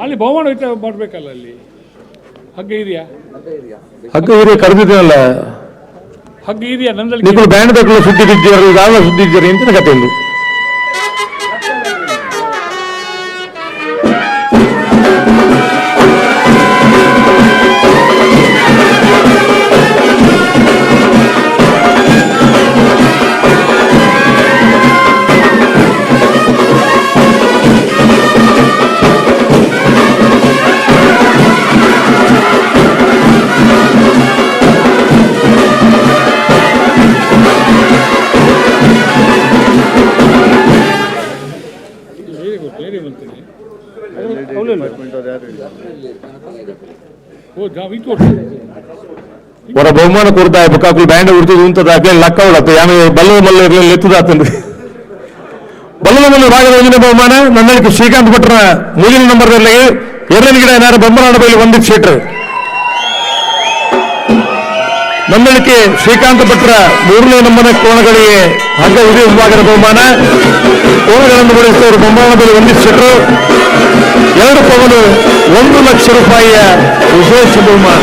ಅಲ್ಲಿ ಬಹುಮಾನ ಮಾಡಬೇಕಲ್ಲ, ಅಲ್ಲಿ ಹಗ್ಗ ಇದೆಯಾ? ಹಗ್ಗ ಹಿರಿಯ ಕರೆದಿದ್ದೇನಲ್ಲ, ಹಗ್ಗ ಇದೆಯಾ ನಂದಲ್ಲಿ? ನೀವು ಬ್ಯಾಂಡ್ ತಗೊಳ್ಳ ಸುದ್ದಿ ಬಿದ್ದೀರಿ, ಯಾವ ಸುದ್ದಿ ಇದ್ದೀರಿ ಅಂತ ಕತೆ ಒಂದು. ಅವರ ಬಹುಮಾನ ಕೊಡ್ತಾ ಬುಕ್ಕಾಕುಲು ಬ್ಯಾಂಡ್ ಉಡ್ತದೆ ಉಂಟದ ಅಗ್ಲೇ ಲಕ್ಕ ಉಡತ್ತೆ ಯಾಮೆ ಬಲ್ಲದ ಮಲ್ಲ ಇರಲಿ ಎತ್ತದಾತಂದ್ರೆ ಬಲ್ಲದ ಮಲ್ಲ ಭಾಗದ ಒಂದಿನ ಬಹುಮಾನ ನನ್ನಳಿಕೆ ಶ್ರೀಕಾಂತ್ ಭಟ್ರ ಮೂಗಿನ ನಂಬರ್ದಲ್ಲಿ ಎರಡನೇ ಗಿಡ ಏನಾರು ಬೊಮ್ಮನಾಡ ಬೈಲಿ ಒಂದಿತ್ತು ಶೀಟ್ರು ನನ್ನಳಿಕೆ ಶ್ರೀಕಾಂತ್ ಭಟ್ರ ಮೂರನೇ ನಂಬರ್ ಕೋಣಗಳಿಗೆ ಹಗ್ಗ ಹಿರಿಯ ವಿಭಾಗದ ಬಹುಮಾನ ಕೋಣಗಳನ್ನು ಬಳಸಿದವರು ಬೊಮ್ಮನಾಡ ಬೈಲಿ ಒಂದಿತ್ತು ಶೀಟ್ರು 2 ಪವನು 1 ಲಕ್ಷ ರೂಪಾಯಿಯ ವಿಶೇಷ ಬಹುಮಾನ.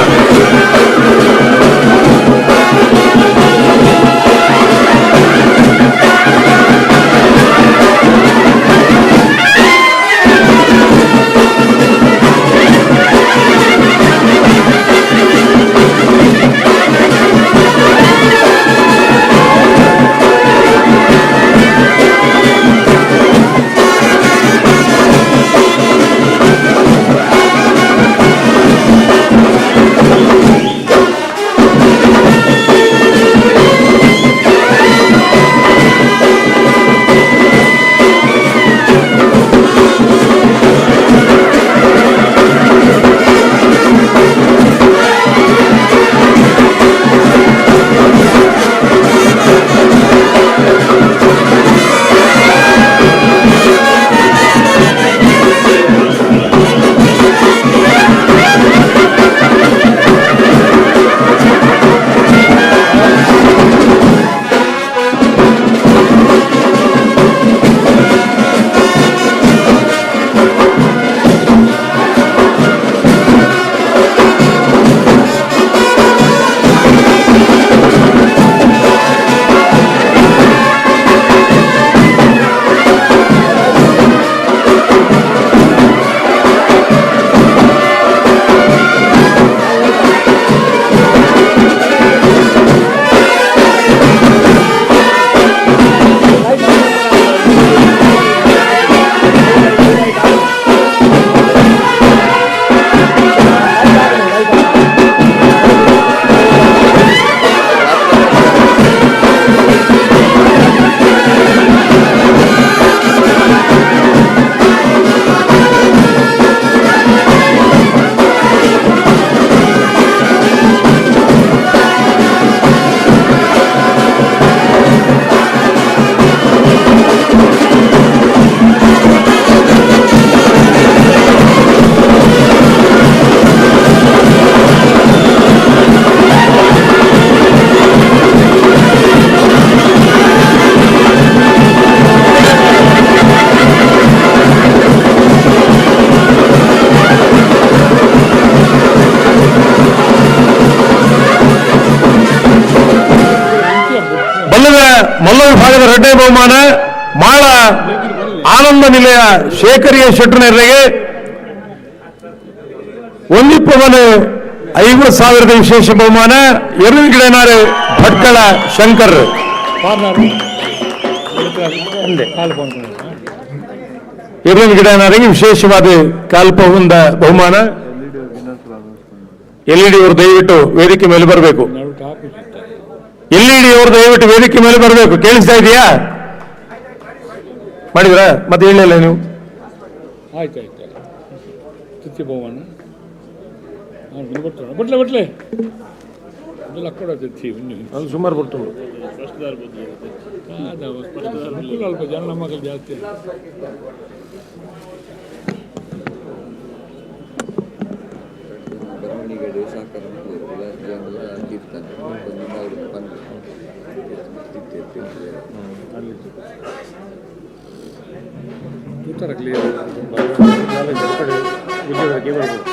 ಮಲ್ಲ ವಿಭಾಗದ ಎರಡನೇ ಬಹುಮಾನ ಮಾಳ ಆನಂದ ನಿಲಯ ಶೇಖರಿಯ ಶೆಟ್ಟರ್ನವರಿಗೆ 1 ಪವನು 50,000 ವಿಶೇಷ ಬಹುಮಾನ. ಎರಡನೇ ಗಿಡನಾರೆ ಭಟ್ಕಳ ಶಂಕರ್ ಎರಡನೇ ಗಿಡನಾರಿಗೆ ವಿಶೇಷವಾದ ಕಾಲ್ಪವೊಂದ ಬಹುಮಾನ. LED ಅವರು ದಯವಿಟ್ಟು ವೇದಿಕೆ ಮೇಲೆ ಬರಬೇಕು. LED ಅವರು ದಯವಿಟ್ಟು ವೇದಿಕೆ ಮೇಲೆ ಬರಬೇಕು. ಕೇಳಿಸ್ತಾ ಇದೆಯಾ? ಮಾಡಿದ್ರ ಮತ್ತೆ ಹೇಳಿಲ್ಲ ನೀವು? ಆಯ್ತಾಯ್ತು. ತೃತೀಯ ಬಹುಮಾನ ಬಟ್ಲೆ ಬಟ್ಲೆ ಅದು ಸುಮಾರು ಬರ್ತುಂಡು ಅಲ್ಪ ಜನ ನಮ್ಮಲ್ಲಿ ಜಾಸ್ತಿ ಉತ್ತರ ಕ್ಲಿಯರ್ ಉದ್ಯೋಗಕ್ಕೆ ಬರ್ಬೋದು.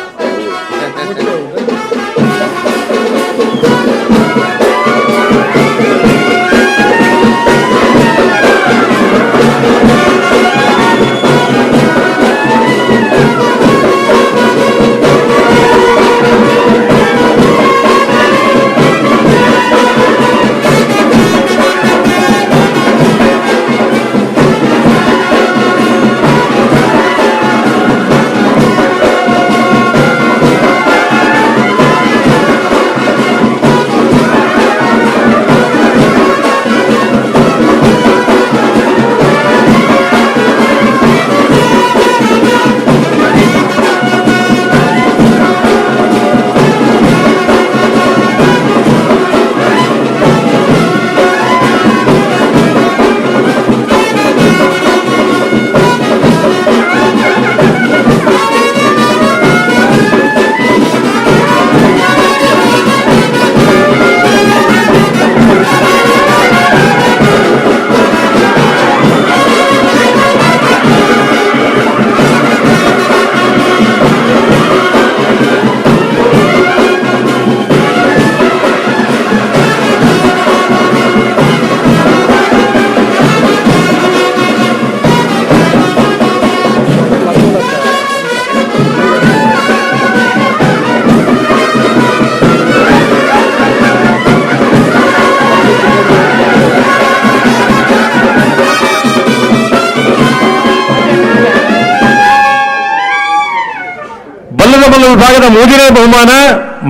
ವಿಭಾಗದ ಮೂರನೇ ಬಹುಮಾನ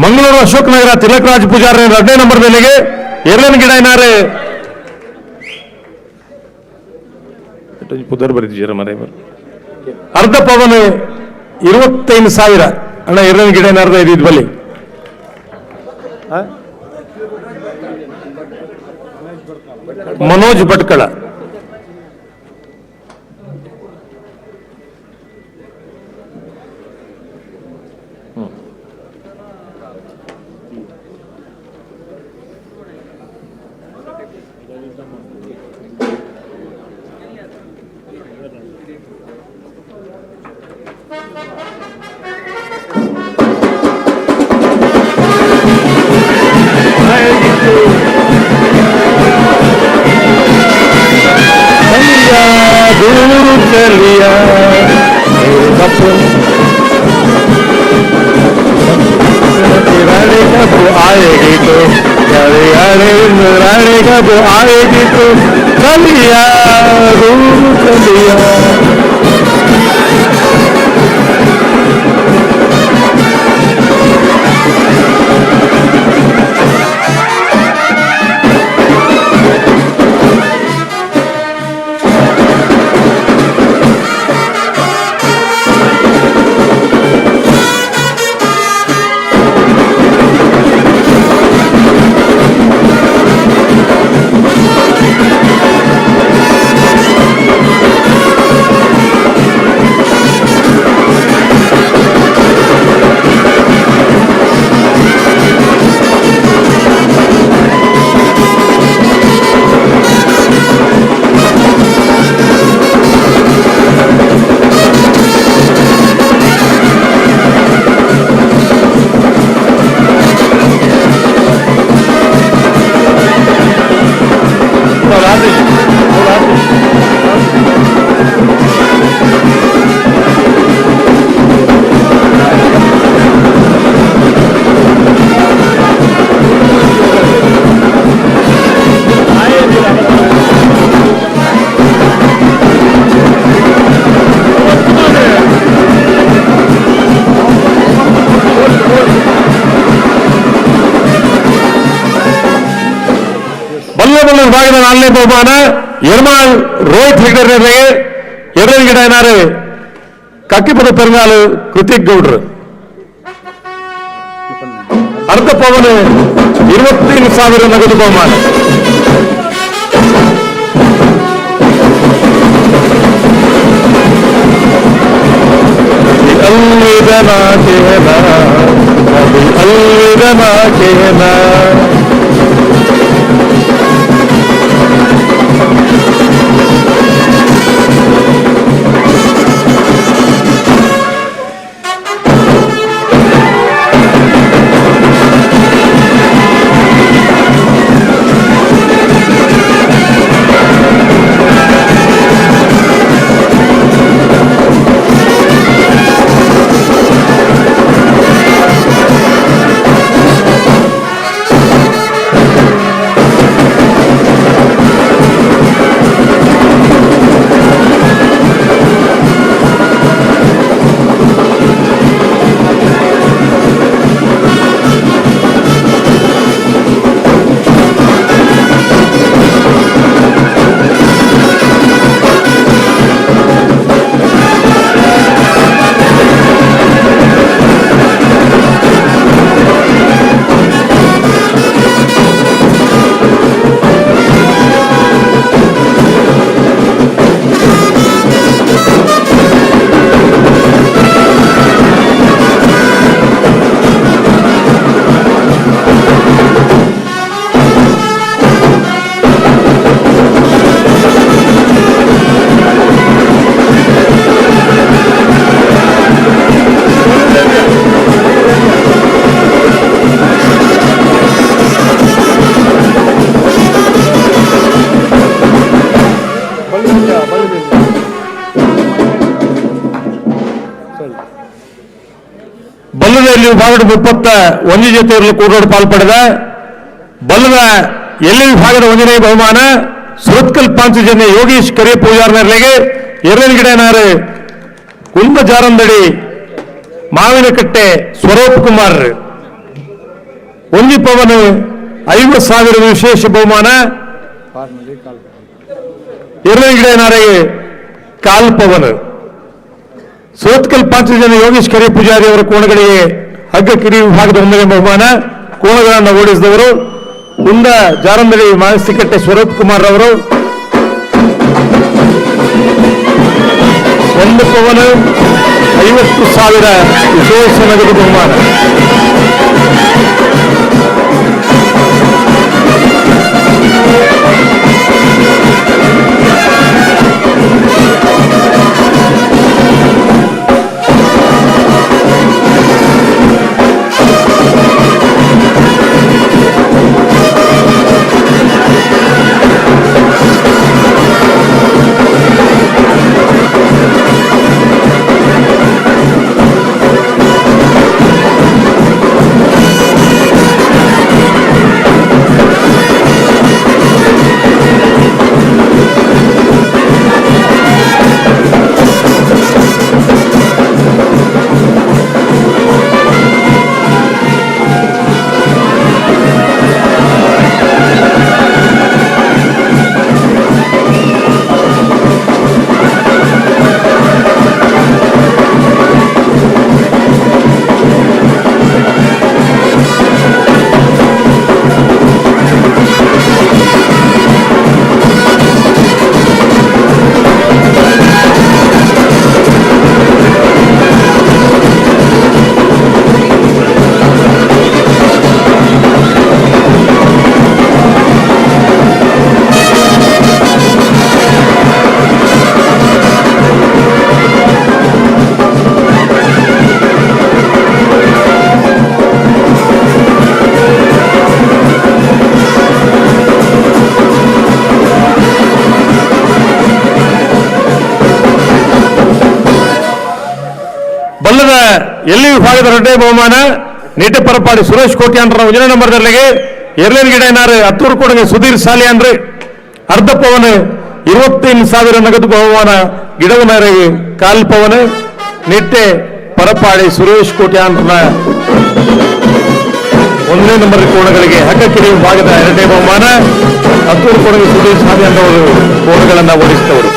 ಮಂಗಳೂರು ಅಶೋಕ್ ನಗರ ತಿಲಕ್ ರಾಜ್ ಪೂಜಾರಿ 2ನೇ ನಂಬರ್ ಬೆಲೆಗೆ ಎರಡನೇ ಗಿಡ ಏನಾರೆ ಪುದರ್ ಬರೀತೀರ ಮನೆ ಅರ್ಧ ಪವನ್ 25,000 ಅಣ್ಣ ಎರಡನೇ ಗಿಡ ಏನಾರ್ದ ಇದ್ ಬಲಿ ಮನೋಜ್ ಭಟ್ಕಳ ವಿಭಾಗದ 4ನೇ ಬಹುಮಾನ ಯರ್ಮಾಳ್ ರೋಹಿತ್ ಹೆಗ್ಡರ್ಗೆ ಎರಡನೇ ಗಿಡ ಏನಾರು ಕಕ್ಕಿಪದ ಪೆರುಗಾಲು ಕೃತಿಕ್ ಗೌಡ್ರು ಅರ್ಧ ಪವನ್ 25,000 ನಗದು ಬಹುಮಾನ. अलविदा कहना, अभी अलविदा कहना. ಬಲ್ಲದಲ್ಲಿ ವಿಭಾಗದ 31 ಜೊತೆಯಲ್ಲಿ ಕೂಡೋಡು ಪಾಲ್ಪಡೆದ ಬಲ್ಲದ ಎಲ್ಲಿ ವಿಭಾಗದ 1ನೇ ಬಹುಮಾನ ಸುರತ್ಕಲ್ ಪಾಂಚಜನ್ಯ ಯೋಗೀಶ್ ಕರಿಯ ಪೂಜಾರ್ನರ್ಲೆಗೆ ಎರಳಗಿಡನಾರು ಕುಂದ ಜಾರಂದಡಿ ಮಾವಿನಕಟ್ಟೆ ಸ್ವರೂಪ್ ಕುಮಾರ್ 1 ಪವನ್ 50,000 ವಿಶೇಷ ಬಹುಮಾನ. ಎರಳಗಿಡನಾರಿಗೆ ಕಾಲ್ ಪವನ್. ಸುರತ್ಕಲ್ ಪಾಂಚಜನ್ಯ ಯೋಗೀಶ್ ಕರಿ ಪೂಜಾರಿ ಅವರ ಕೋಣಗಳಿಗೆ ಹಗ್ಗ ಕಿರಿ ವಿಭಾಗದ 1ನೇ ಬಹುಮಾನ. ಕೋಣಗಳನ್ನು ಓಡಿಸಿದವರು ಕುಂದ ಜಾರಂದಡಿ ಮಾನಸಿಕಟ್ಟೆ ಸ್ವರೂಪ್ ಕುಮಾರ್ ಅವರು 1 ಪವನ್ 50,000 ವಿಶೇಷ ನಗದು ಬಹುಮಾನ. ಬಲ್ಲದ ಎಲ್ಲಿ ವಿಭಾಗದ 2ನೇ ಬಹುಮಾನ ನೀಟೆ ಪರಪಾಡಿ ಸುರೇಶ್ ಕೋಟ್ಯಾಂಡ್ರ 1ನೇ ನಂಬರ್ದಲ್ಲಿಗೆ ಎರಲೇನ್ ಗಿಡನಾರು ಹತ್ತೂರು ಕೊಡಗೆ ಸುಧೀರ್ ಸಾಲಿ ಅಂದ್ರೆ ಅರ್ಧ ಪವನ್ 25,000 ನಗದು ಬಹುಮಾನ. ಗಿಡವನರಿಗೆ ಕಾಲ್ ಪವನ್. ನಿಟ್ಟೆ ಪರಪಾಡಿ ಸುರೇಶ್ ಕೋಟ್ಯಾಂಡ್ರ 1ನೇ ನಂಬರ್ ಕೋಣಗಳಿಗೆ ಹಗ್ಗಕಿರಿ ವಿಭಾಗದ 2ನೇ ಬಹುಮಾನ. ಹತ್ತೂರು ಕೊಡಗೆ ಸುಧೀರ್ ಸಾಲಿ ಅನ್ನೋರು ಕೋಣಗಳನ್ನು ಓಡಿಸಿದವರು.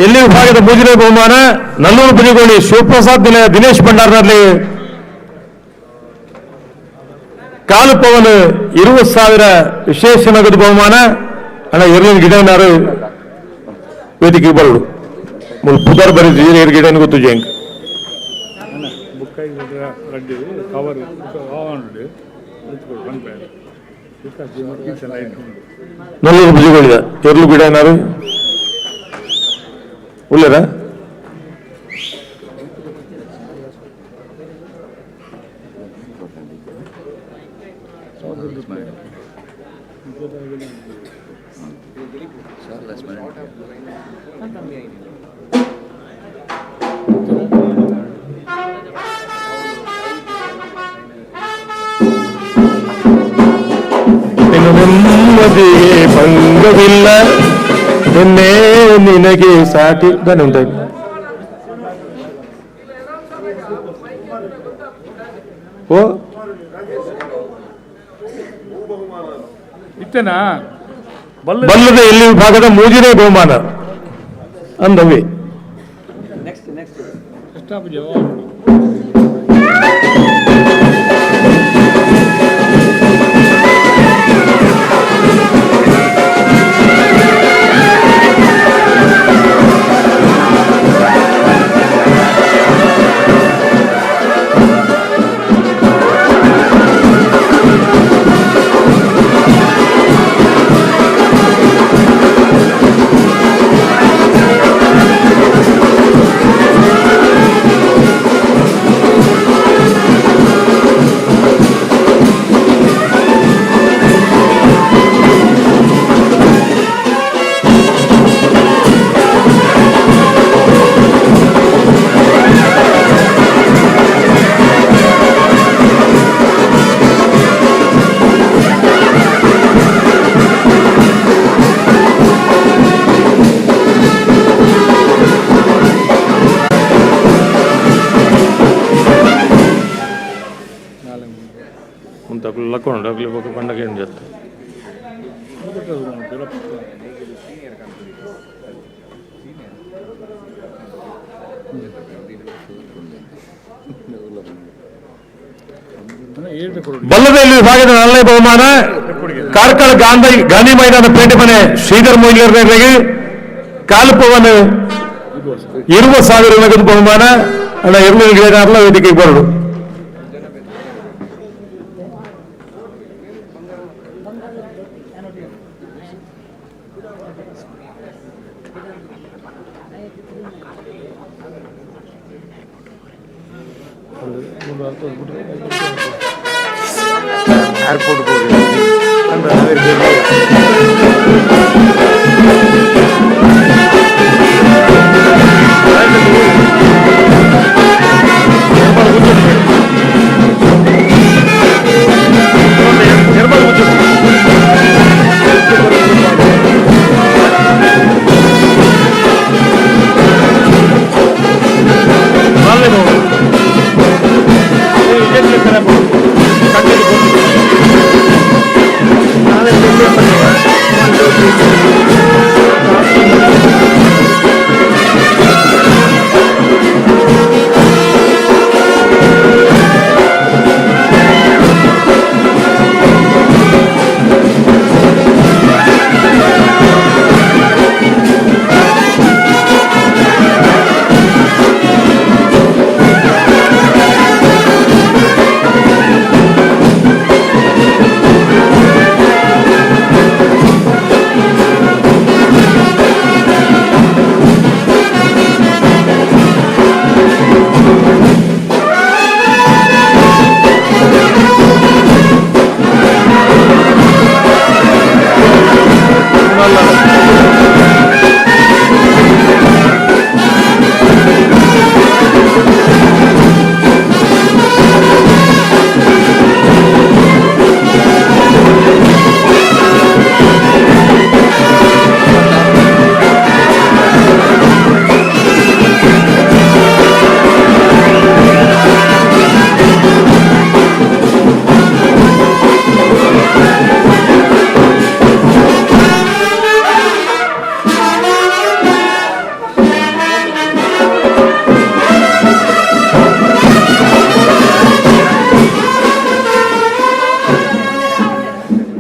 ಎಲ್ಲಿ ವಿಭಾಗದ ಮೂಜನೆ ಬಹುಮಾನ ನಲ್ಲೂರು ಬದಿಗೋಳಿ ಶಿವಪ್ರಸಾದ್ ದಿನೇಶ್ ಭಂಡಾರನಲ್ಲಿ ಕಾಲು ಪವನ್ 20,000 ವಿಶೇಷ ನಗದು ಬಹುಮಾನ ಅಣ್ಣ ಎರ್ಲಿನ ಗಿಡನಾರು ವೇದಿಕೆಗೆ ಬರಡು ಪುದಾರ್ ಬರೀ ಗಿಡನ ಗೊತ್ತು ಜಂಗ್ ನಲ್ಲೂರು ಬದಿಗೋಳಿದ ಎರ್ಲು ಗಿಡ ಏನಾರು ಉಳ್ಳರ ನೆಮ್ಮದಿಗೆ ಭಂಗವಿಲ್ಲ ನಿನ್ನೆ ನಿನಗೆ ಸಾಟಿ ದಾನೆ ಉಂಟಾಯ್ತು ಓ ಇತ್ತೇನಾ ಬಲ್ಲದ ಎಲ್ಲಿ ವಿಭಾಗದ ಮೂಜಿನೇ ಬಹುಮಾನ ಅಂದವಿ ಡಗ್ಲಿ ಬಗ್ಗೆ ಬಂದಾಗ ಏನು ಜೊತೆ ಬಲ್ಲದಲ್ಲಿ ವಿಭಾಗದ 4ನೇ ಬಹುಮಾನ ಕಾರ್ಕಳ ಗಾಂಧಿ ಮೈದಾನ ಪೇಟೆ ಮನೆ ಶ್ರೀಧರ್ ಮೊಯ್ಲರ್ಗೆ ಕಾಲು ಪವನ್ 20,000 ನಗದು ಬಹುಮಾನ ಅಣ್ಣ ಎರ್ಲಿನ ಗಿಡಗಾರಲ ವೇದಿಕೆಗೆ ಬರಡು ಏರ್ಪೋರ್ಟ್ ನಾಳೆ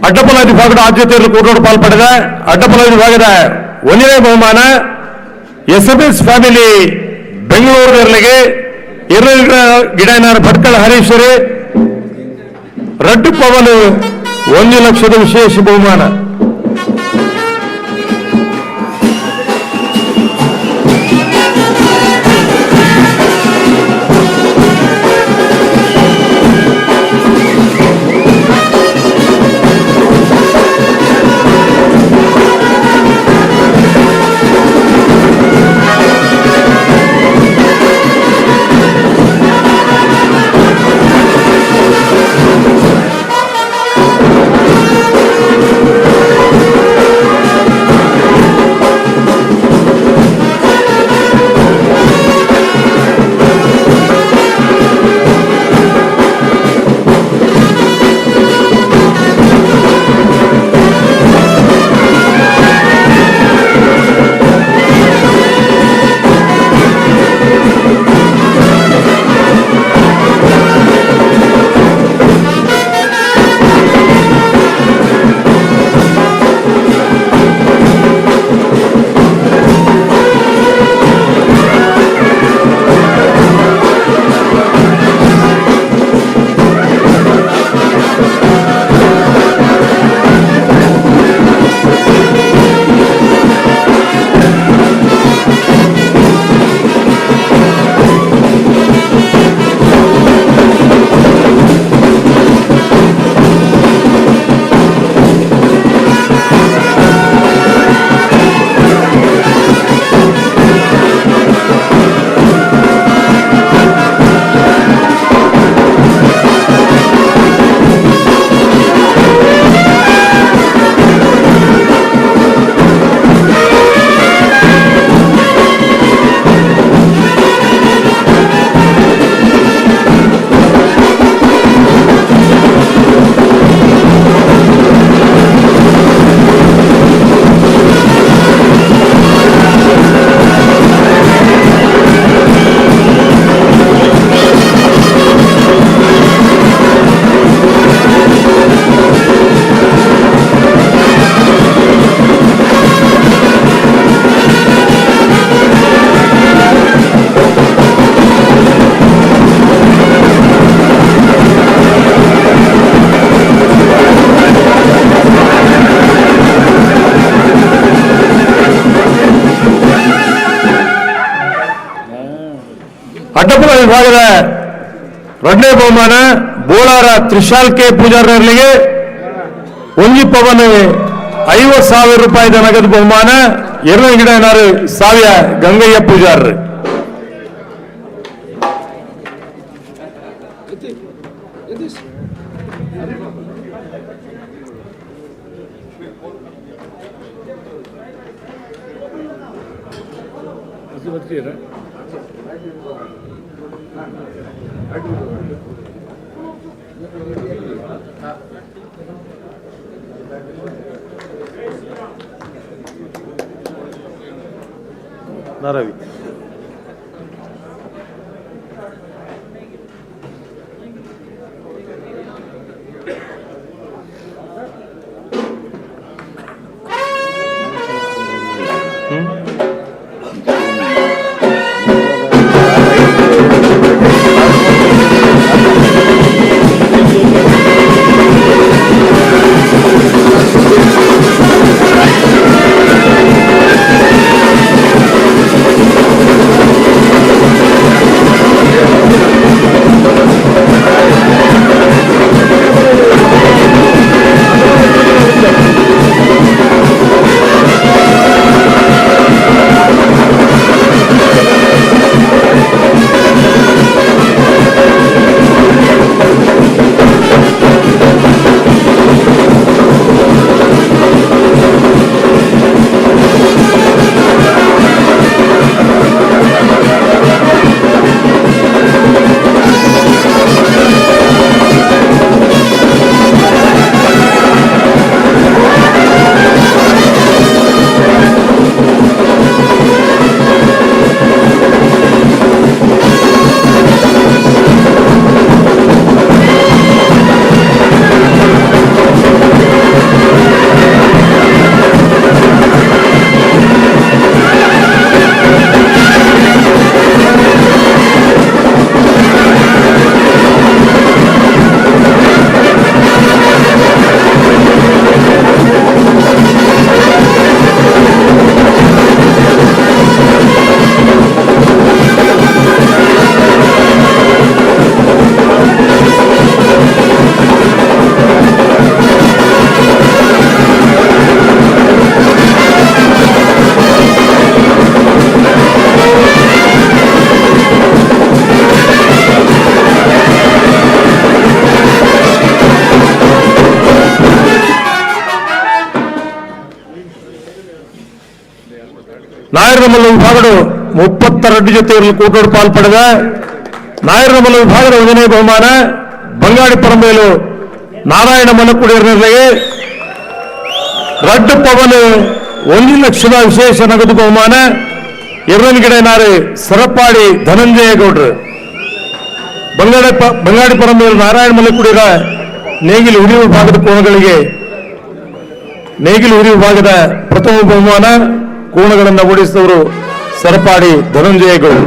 ಅಡ್ಡಪಲ ವಿಭಾಗದ ಆದ್ಯತೆಯಲ್ಲಿ ಕೂಟೋಡು ಪಾಲ್ಪಡೆದ ಅಡ್ಡಪಲ ವಿಭಾಗದ 1ನೇ ಬಹುಮಾನ SMS ಫ್ಯಾಮಿಲಿ ಬೆಂಗಳೂರಿನಲ್ಲಿಗೆ ಗಿಡನಾರ ಭಟ್ಕಳ ಹರೀಶ್ವರಿ ರಡ್ಡು ಪವನ್ 1 ಲಕ್ಷದ ವಿಶೇಷ ಬಹುಮಾನ. ಅಡ್ಡಪಲ ವಿಭಾಗದ 2ನೇ ಬಹುಮಾನ ಬೋಳಾರ ತ್ರಿಶಾಲ್ ಕೆ ಪೂಜಾರರಿಗೆ 1 ಪವನ್ 50,000 ರೂಪಾಯಿದ ನಗದು ಬಹುಮಾನ. 2ನೇ ಗಿಡನಾರು ಸಾವಿಯ ಗಂಗಯ್ಯ ಪೂಜಾರ. ರವಿ ನಾಯರ ಮಲ್ಲ ವಿಭಾಗದ 32 ಜೊತೆಯಲ್ಲಿ ಕೂಟೋಡು ಪಾಲ್ಪಡೆದ ನಾಯರ ಮಲ್ಲ ವಿಭಾಗದ 1ನೇ ಬಹುಮಾನ ಬಂಗಾಡಿ ಪರಂಬೇಲು ನಾರಾಯಣ ಮಲಕುಡಿಯರ್ನಲ್ಲಿಗೆ ರಡ್ಡು ಪವನ್ 1 ಲಕ್ಷದ ವಿಶೇಷ ನಗದು ಬಹುಮಾನ ಎರಡನಿಗಿಡನಾರು ಸರಪಾಡಿ ಧನಂಜಯ ಗೌಡ್ರು ಬಂಗಾಡಿ ಪರಂಬೇಲು ನಾರಾಯಣ ಮಲಕುಡಿಯರ ನೇಗಿಲು ಹುರಿ ವಿಭಾಗದ ಕೋಣಗಳಿಗೆ ನೇಗಿಲು ಹುರಿ ವಿಭಾಗದ ಪ್ರಥಮ ಬಹುಮಾನ ಕೋಣಗಳನ್ನು ಓಡಿಸಿದವರು ಸರಪಾಡಿ ಧನಂಜಯ ಗೌಡ್ರು.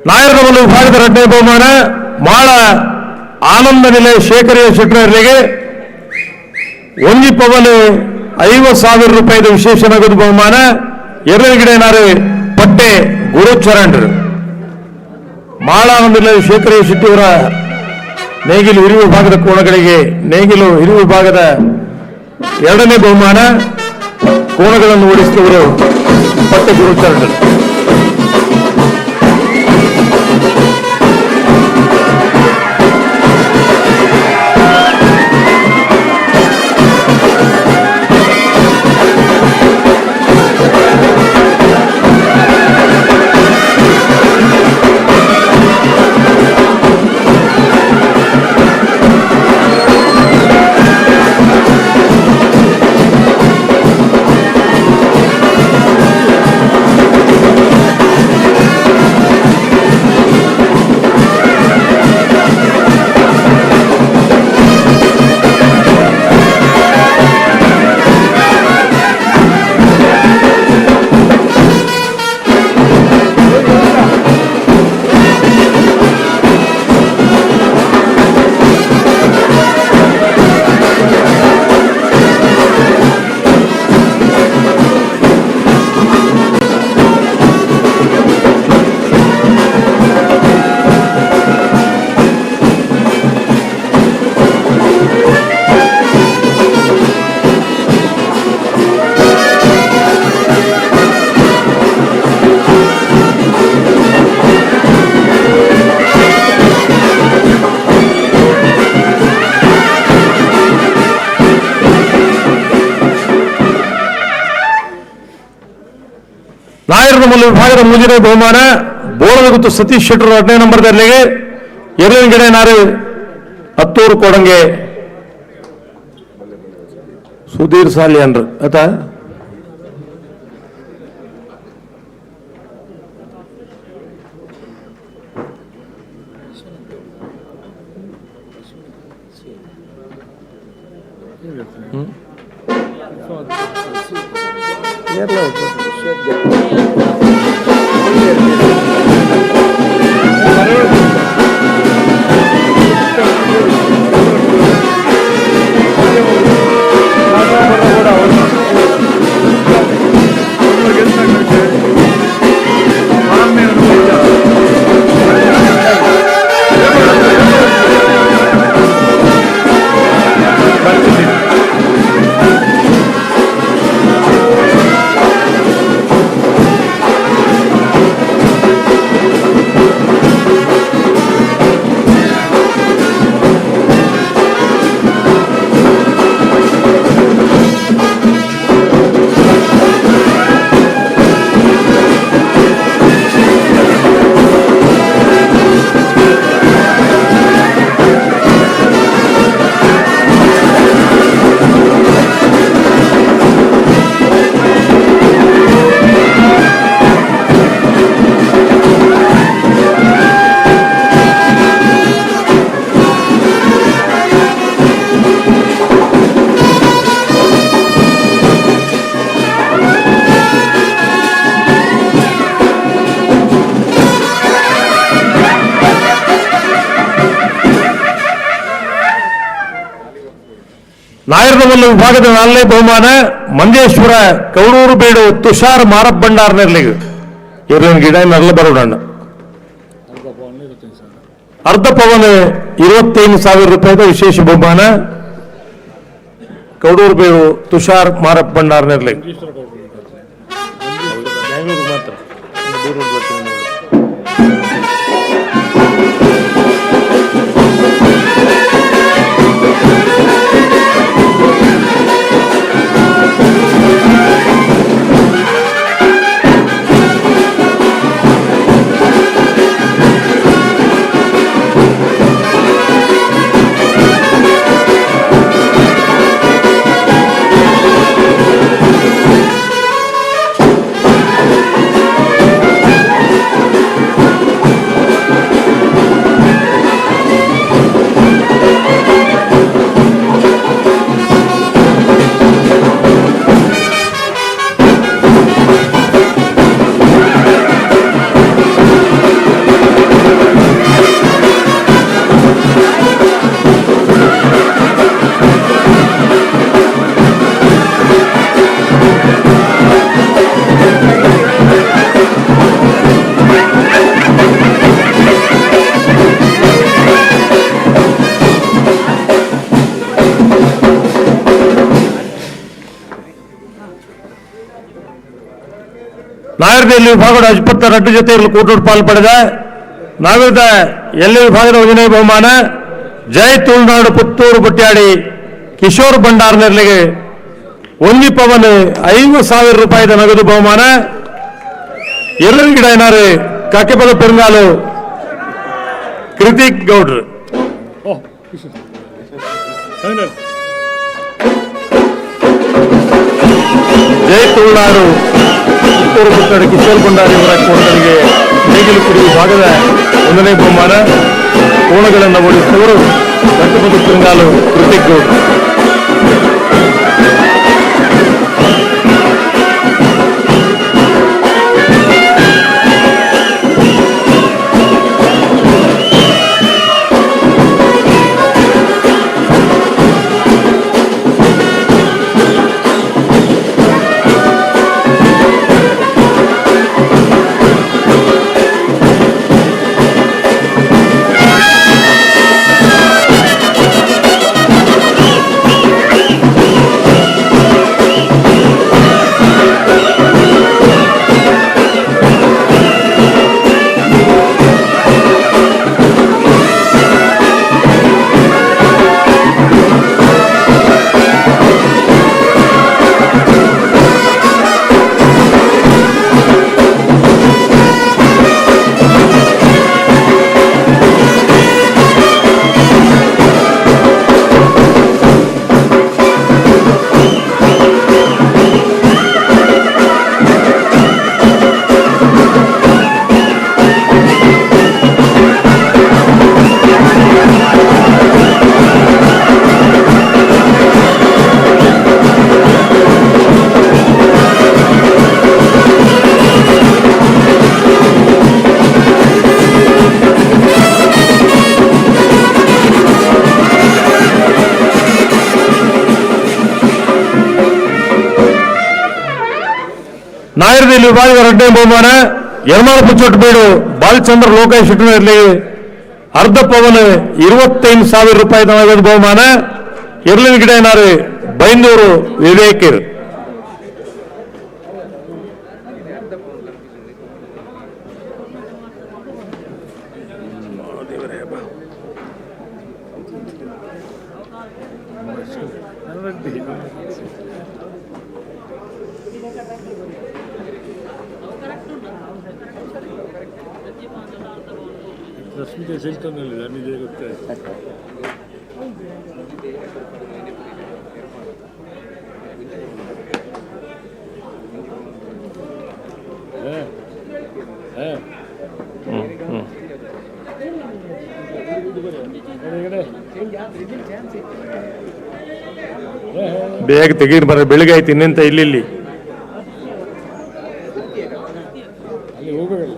ನಾಯರಕಮಲ್ಲ ವಿಭಾಗದ 2ನೇ ಬಹುಮಾನ ಮಾಳ ಆನಂದ ನಿಲಯ ಶೇಖರಿಯ ಶೆಟ್ಟರಿಗೆ 1 ಪವನ್ 50,000 ರೂಪಾಯಿದ ವಿಶೇಷ ನಗದು ಬಹುಮಾನ ಎರಡನಿಗಿಡನಾರು ಪಟ್ಟೆ ಗುರುಚರಣ್ ಮಾಳ ಆನಂದ ನಿಲಯ ಶೇಖರಿಯ ಶೆಟ್ಟಿಯವರ ನೇಗಿಲು ಹಿರಿಯ ವಿಭಾಗದ ಕೋಣಗಳಿಗೆ ನೇಗಿಲು ಹಿರಿಯ ವಿಭಾಗದ 2ನೇ ಬಹುಮಾನ ಕೋಣಗಳನ್ನು ಓಡಿಸಿದವರು ಪಟ್ಟೆ ಗುರುಚರಣ್. ನಾಯರಕಮಲ್ಲ ವಿಭಾಗದ 3ನೇ ಬಹುಮಾನ ಬೋಳದಗುತ್ತು ಸತೀಶ್ ಶೆಟ್ಟರು 10ನೇ ನಂಬರ್ದಲ್ಲಿಗೆ ಎರಡನಿಗಿಡನಾರು ಹತ್ತೂರು ಕೊಡಂಗೆ ಸುಧೀರ್ ಸಾಲಿ ಅನ್ರು ಆತ ನಾಯರ್ನಮಲ್ಲು ವಿಭಾಗದ 4ನೇ ಬಹುಮಾನ ಮಂಜೇಶ್ವರ ಕೌಡೂರು ಬೇಡು ತುಷಾರ್ ಮಾರಪ್ಪ ಭಂಡಾರನೆರ್ಲಿಗೆ ಇರ್ಲಿನ ಗಿಡ ನರಳ ಬರೋಣ ಅರ್ಧ ಪವನ್ 25,000 ರೂಪಾಯಿದ ವಿಶೇಷ ಬಹುಮಾನ ಕೌಡೂರು ಬೇಡು ತುಷಾರ್ ಮಾರಪ್ಪ ಭಂಡಾರನೆರ್ಲಿಗೆ ಬೆಂಗಳೂರು ಮಾತ್ರ ನಾಯರ್ದಲ್ಲಿ ವಿಭಾಗದ 22 ಜೊತೆಯಲ್ಲಿ ಕೂಟೋಟ್ ಪಾಲು ಪಡೆದ ನಾವಿದ ಎಲ್ಲಿ ವಿಭಾಗದ ಉಜನೆ ಬಹುಮಾನ ಜೈ ತುಳುನಾಡು ಪುತ್ತೂರು ಬುಟ್ಟ್ಯಾಡಿ ಕಿಶೋರ್ ಭಂಡಾರನೆರ್ಲಿಗೆ ಒಂಜಿ ಪವನ್ 50,000 ರೂಪಾಯಿದ ನಗದು ಬಹುಮಾನ ಎಲ್ಲರ ಗಿಡ ಏನಾರು ಕಾಕೆಪದ ಪೆರುಗಾಲು ಕೃತಿಕ್ ಗೌಡ್ರು ಜೈ ತುಳುನಾಡು ಪುತ್ತೂರು ಬುಟ್ಟ್ಯಾಡಿ ಕಿಶೋರ್ ಭಂಡಾರಿ ಅವರ ಕೋಣಗಳಿಗೆ ನೇಗಿಲು ಕುಡಿ ವಿಭಾಗದ 1ನೇ ಬಹುಮಾನ ಕೋಣಗಳನ್ನು ಓಡಿಸಿದವರು ಕಾಕೆಪದ ಪೆರುಗಾಲು ಕೃತಿಕ್ ಗೌಡ್ರು ನಾಯರ್ದಲ್ಲಿ ವಿಭಾಗದ 2ನೇ ಬಹುಮಾನ ಯರಮಾಳಪು ಚೊಟ್ಟಬೇಡು ಬಾಲಚಂದ್ರ ಲೋಕೇಶ್ ಶೆಟ್ಟನಲ್ಲಿ ಅರ್ಧ ಪವನ್ 25,000 ರೂಪಾಯಿದ ನಗದು ಬಹುಮಾನ ಇರ್ಲಿನ ಗಿಡ ಏನಾರು ಬೈಂದೂರು ವಿವೇಕರ್ ರಶ್ಮಿತೆ ಸಿಲ್ಕನ್ನಲ್ಲಿ ನನಗೆ ಗೊತ್ತೇ ಬೇಗ ತೆಗೀರಿ ಬರ್ರಿ, ಬೆಳಿಗ್ಗೆ ಆಯ್ತು ಇನ್ನೆಂತ ಇಲ್ಲಿ ಅಲ್ಲಿ ಹೋಗಬೇಕಲ್ಲ.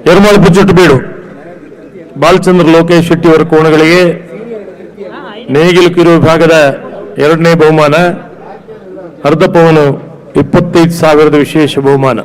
ಯರಮಾಳು ಪುಚ್ಚಟ್ಟು ಬೀಡು ಬಾಲಚಂದ್ರ ಲೋಕೇಶ್ ಶೆಟ್ಟಿ ಅವರ ಕೋಣಗಳಿಗೆ ನೇಗಿಲು ಕಿರು ವಿಭಾಗದ 2ನೇ ಬಹುಮಾನ, ಅರ್ಧ ಪವನು 25,000 ವಿಶೇಷ ಬಹುಮಾನ.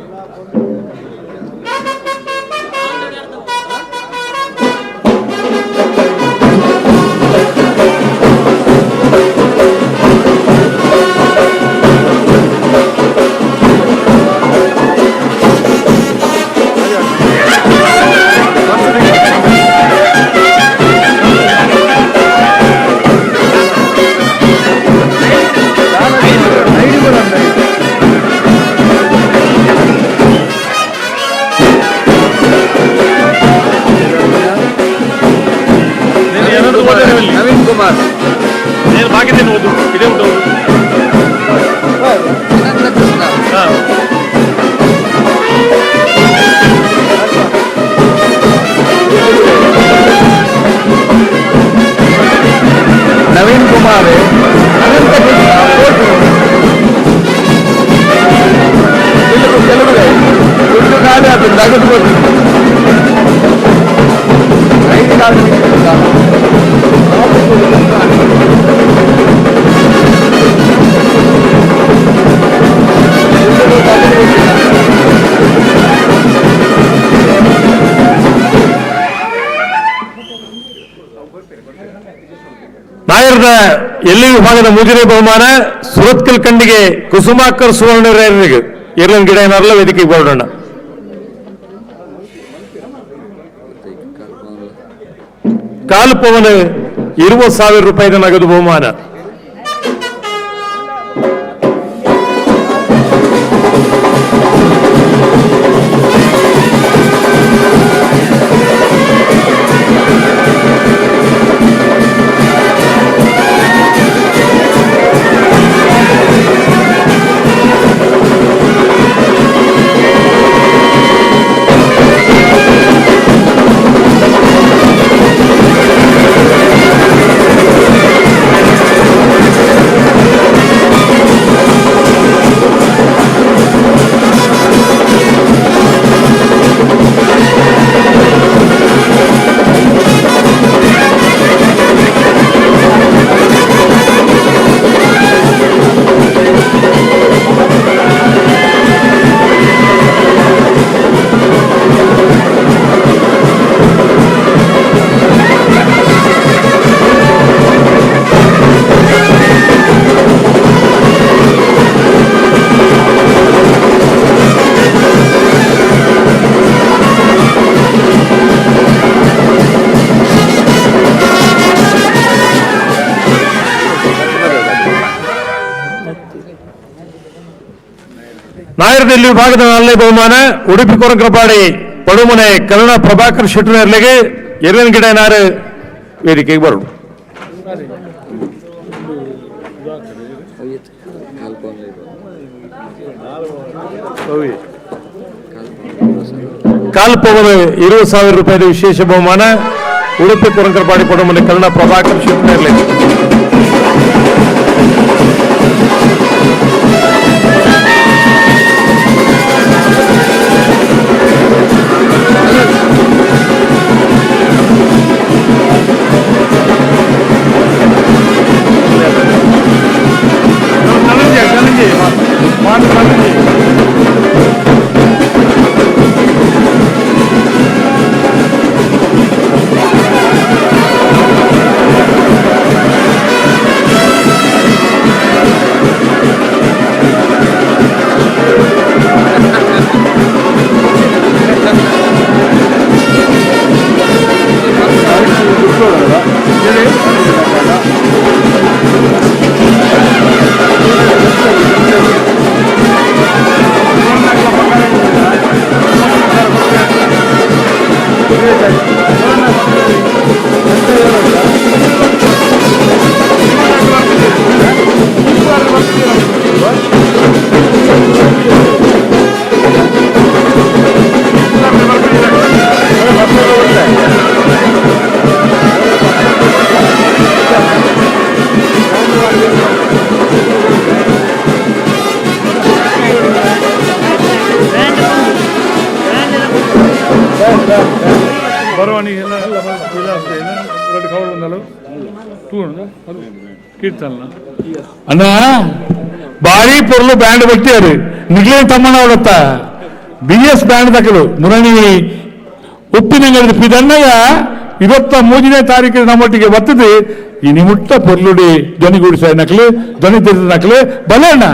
ನವೀನ್ ಕುಮಾರ್ ಬಾಕಿದ್ದೇನೆ ಓದು ಇದೇ ಉಂಟು. ನವೀನ್ ಕುಮಾರ್ తెలుగు కాదు అతను తగ్గిపోతుంది. ఐదు కాదు ನಾಯರದ ಎಲ್ಲಿ ವಿಭಾಗದ 3ನೇ ಬಹುಮಾನ ಸುರತ್ಕಲ್ ಕಂಡಿಗೆ ಕುಸುಮಾಕರ್ ಸುವರ್ಣರಿಗೆ ಇರ್ಲನ್ ಗಿಡ ಏನಾರಲ್ಲ ವೇದಿಕೆಗೆ ಬರೋಣ. ಕಾಲು ಪವನ 20,000 ರೂಪಾಯಿದ ನಗದು ಬಹುಮಾನ. ನಾಯರದಲ್ಲಿ ವಿಭಾಗದ 4ನೇ ಬಹುಮಾನ ಉಡುಪಿ ಕೊರಂಕರಪಾಡಿ ಪಡುಮನೆ ಕರುಣ ಪ್ರಭಾಕರ್ ಶೆಟ್ಟರ್ಗೆ ಎರ್ಲನ್ ಗಿಡ ಏನಾರು ವೇದಿಕೆಗೆ ಬರೋಣ. ಕಾಲು ಪವನ 20,000 ರೂಪಾಯಿದ ವಿಶೇಷ ಬಹುಮಾನ ಉಡುಪಿ ಕೊರಂಕರಪಾಡಿ ಪಡುಮನೆ ಕರುಣ ಪ್ರಭಾಕರ್ ಶೆಟ್ಟರ್ಗೆ. ಬರವಣಿ ಎಲ್ಲ ವಿಲಾಸ ಎರಡು ಕವರ್ ಬಂದಲ್ಲ ಕೀರ್ತನ ಅಣ್ಣ ಭಾರಿ ಪೊರ್ಲು ಬ್ಯಾಂಡ್ ಬಟ್ಟಿಯಾರು ನಿಗ್ಲೇ ತಮ್ಮನ ಅವಳತ್ತ BS ಬ್ಯಾಂಡ್ ದಕ್ಕಲು ಮುರಣಿ ಉಪ್ಪಿನಂಗಡಿ ಪಿದಣ್ಣಯ್ಯ 23ನೇ ತಾರೀಕಿನ ನಮ್ಮೊಟ್ಟಿಗೆ ಬರ್ತದೆ ಈ ನಿಮುಟ್ಟ ಪೊರ್ಲುಡಿ ಧ್ವನಿಗೂಡಿಸ ನಕಲು ಧ್ವನಿ ತಿರುದ ನಕಲು ಬಲಣ್ಣ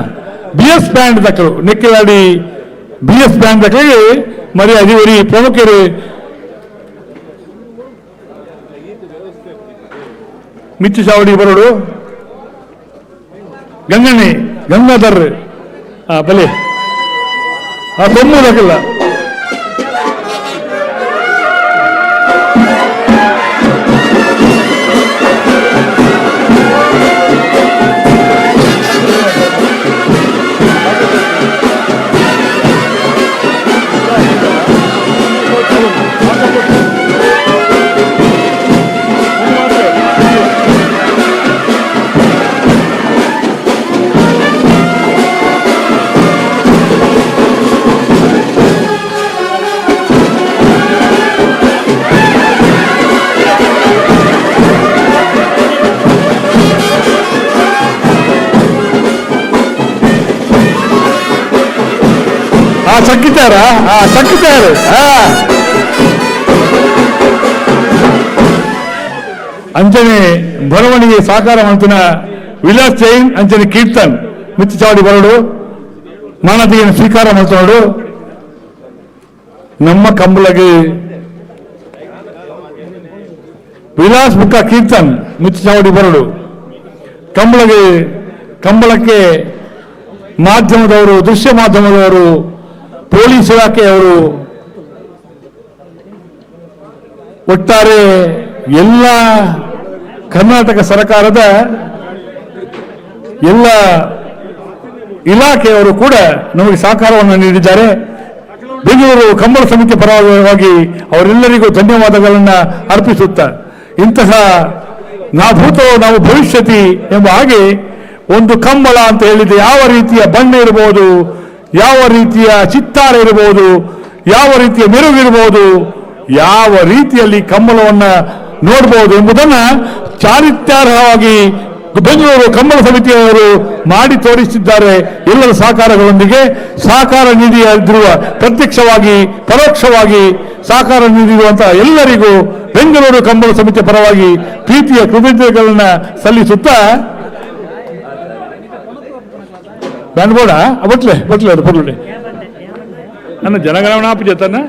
BS ಬ್ಯಾಂಡ್ ದಕ್ಕಲು ನೆಕ್ಕಿಲಾಡಿ BS ಬ್ಯಾಂಡ್ ದಕ್ಕಲಿಗೆ మరి అది ஒரு ప్రముఖరు మిచ్చు చావడి బరుడు గంగని గంగాధర్ భలే ఆ బొమ్ము దగ్గర చక్కితారా చక్కితారు అంచనే బరవణిಗೆ సాకార మంతున విలాస్ జైన్ అంచనే కీర్తన్ మిత్తి చావడి బరుడు మానదీయನ ಸ್ವೀಕಾರ ಮಾಡ್ತಾడు ನಮ್ಮ ಕಂಬಳಗೆ ವಿಲಾಸ್ ಬುಕ್ಕ ಕೀರ್ತನ್ ಮಿತ್ತಿ ಚಾವಡಿ ಬರಡು ಕಂಬಳಕ್ಕೆ ಮಾಧ್ಯಮದವರು ದೃಶ್ಯ ಮಾಧ್ಯಮದವರು ಪೊಲೀಸ್ ಇಲಾಖೆಯವರು ಒಟ್ಟಾರೆ ಎಲ್ಲ ಕರ್ನಾಟಕ ಸರ್ಕಾರದ ಎಲ್ಲ ಇಲಾಖೆಯವರು ಕೂಡ ನಮಗೆ ಸಹಕಾರವನ್ನು ನೀಡಿದ್ದಾರೆ. ಬೆಂಗಳೂರು ಕಂಬಳ ಸಮಿತಿ ಪರವಾಗಿ ಅವರೆಲ್ಲರಿಗೂ ಧನ್ಯವಾದಗಳನ್ನು ಅರ್ಪಿಸುತ್ತಾ ಇಂತಹ ನಾವು ಭವಿಷ್ಯತಿ ಎಂಬ ಹಾಗೆ ಒಂದು ಕಂಬಳ ಅಂತ ಹೇಳಿದ್ರೆ ಯಾವ ರೀತಿಯ ಬಣ್ಣ ಇರಬಹುದು, ಯಾವ ರೀತಿಯ ಚಿತ್ತಾರ ಇರಬಹುದು, ಯಾವ ರೀತಿಯ ಮೆರುಗಿರಬಹುದು, ಯಾವ ರೀತಿಯಲ್ಲಿ ಕಂಬಳವನ್ನು ನೋಡಬಹುದು ಎಂಬುದನ್ನು ಚಾರಿತ್ರಾರ್ಹವಾಗಿ ಬೆಂಗಳೂರು ಕಂಬಳ ಸಮಿತಿಯವರು ಮಾಡಿ ತೋರಿಸಿದ್ದಾರೆ. ಎಲ್ಲರ ಸಹಕಾರಗಳೊಂದಿಗೆ ಸಹಕಾರ ನೀಡಿರುವ ಪ್ರತ್ಯಕ್ಷವಾಗಿ ಪರೋಕ್ಷವಾಗಿ ಸಹಕಾರ ನೀಡಿರುವಂತಹ ಎಲ್ಲರಿಗೂ ಬೆಂಗಳೂರು ಕಂಬಳ ಸಮಿತಿಯ ಪರವಾಗಿ ಪ್ರೀತಿಯ ಕೃತಜ್ಞತೆಗಳನ್ನು ಸಲ್ಲಿಸುತ್ತಾ ಬ್ಯಾಂಡ್ಬೋಡ ಬಟ್ಲೆ ಅದು ಪೊರ್ಲೆ ನನ್ನ ಜನಗಣಮನ ಆಪಿ ಜೊತೆ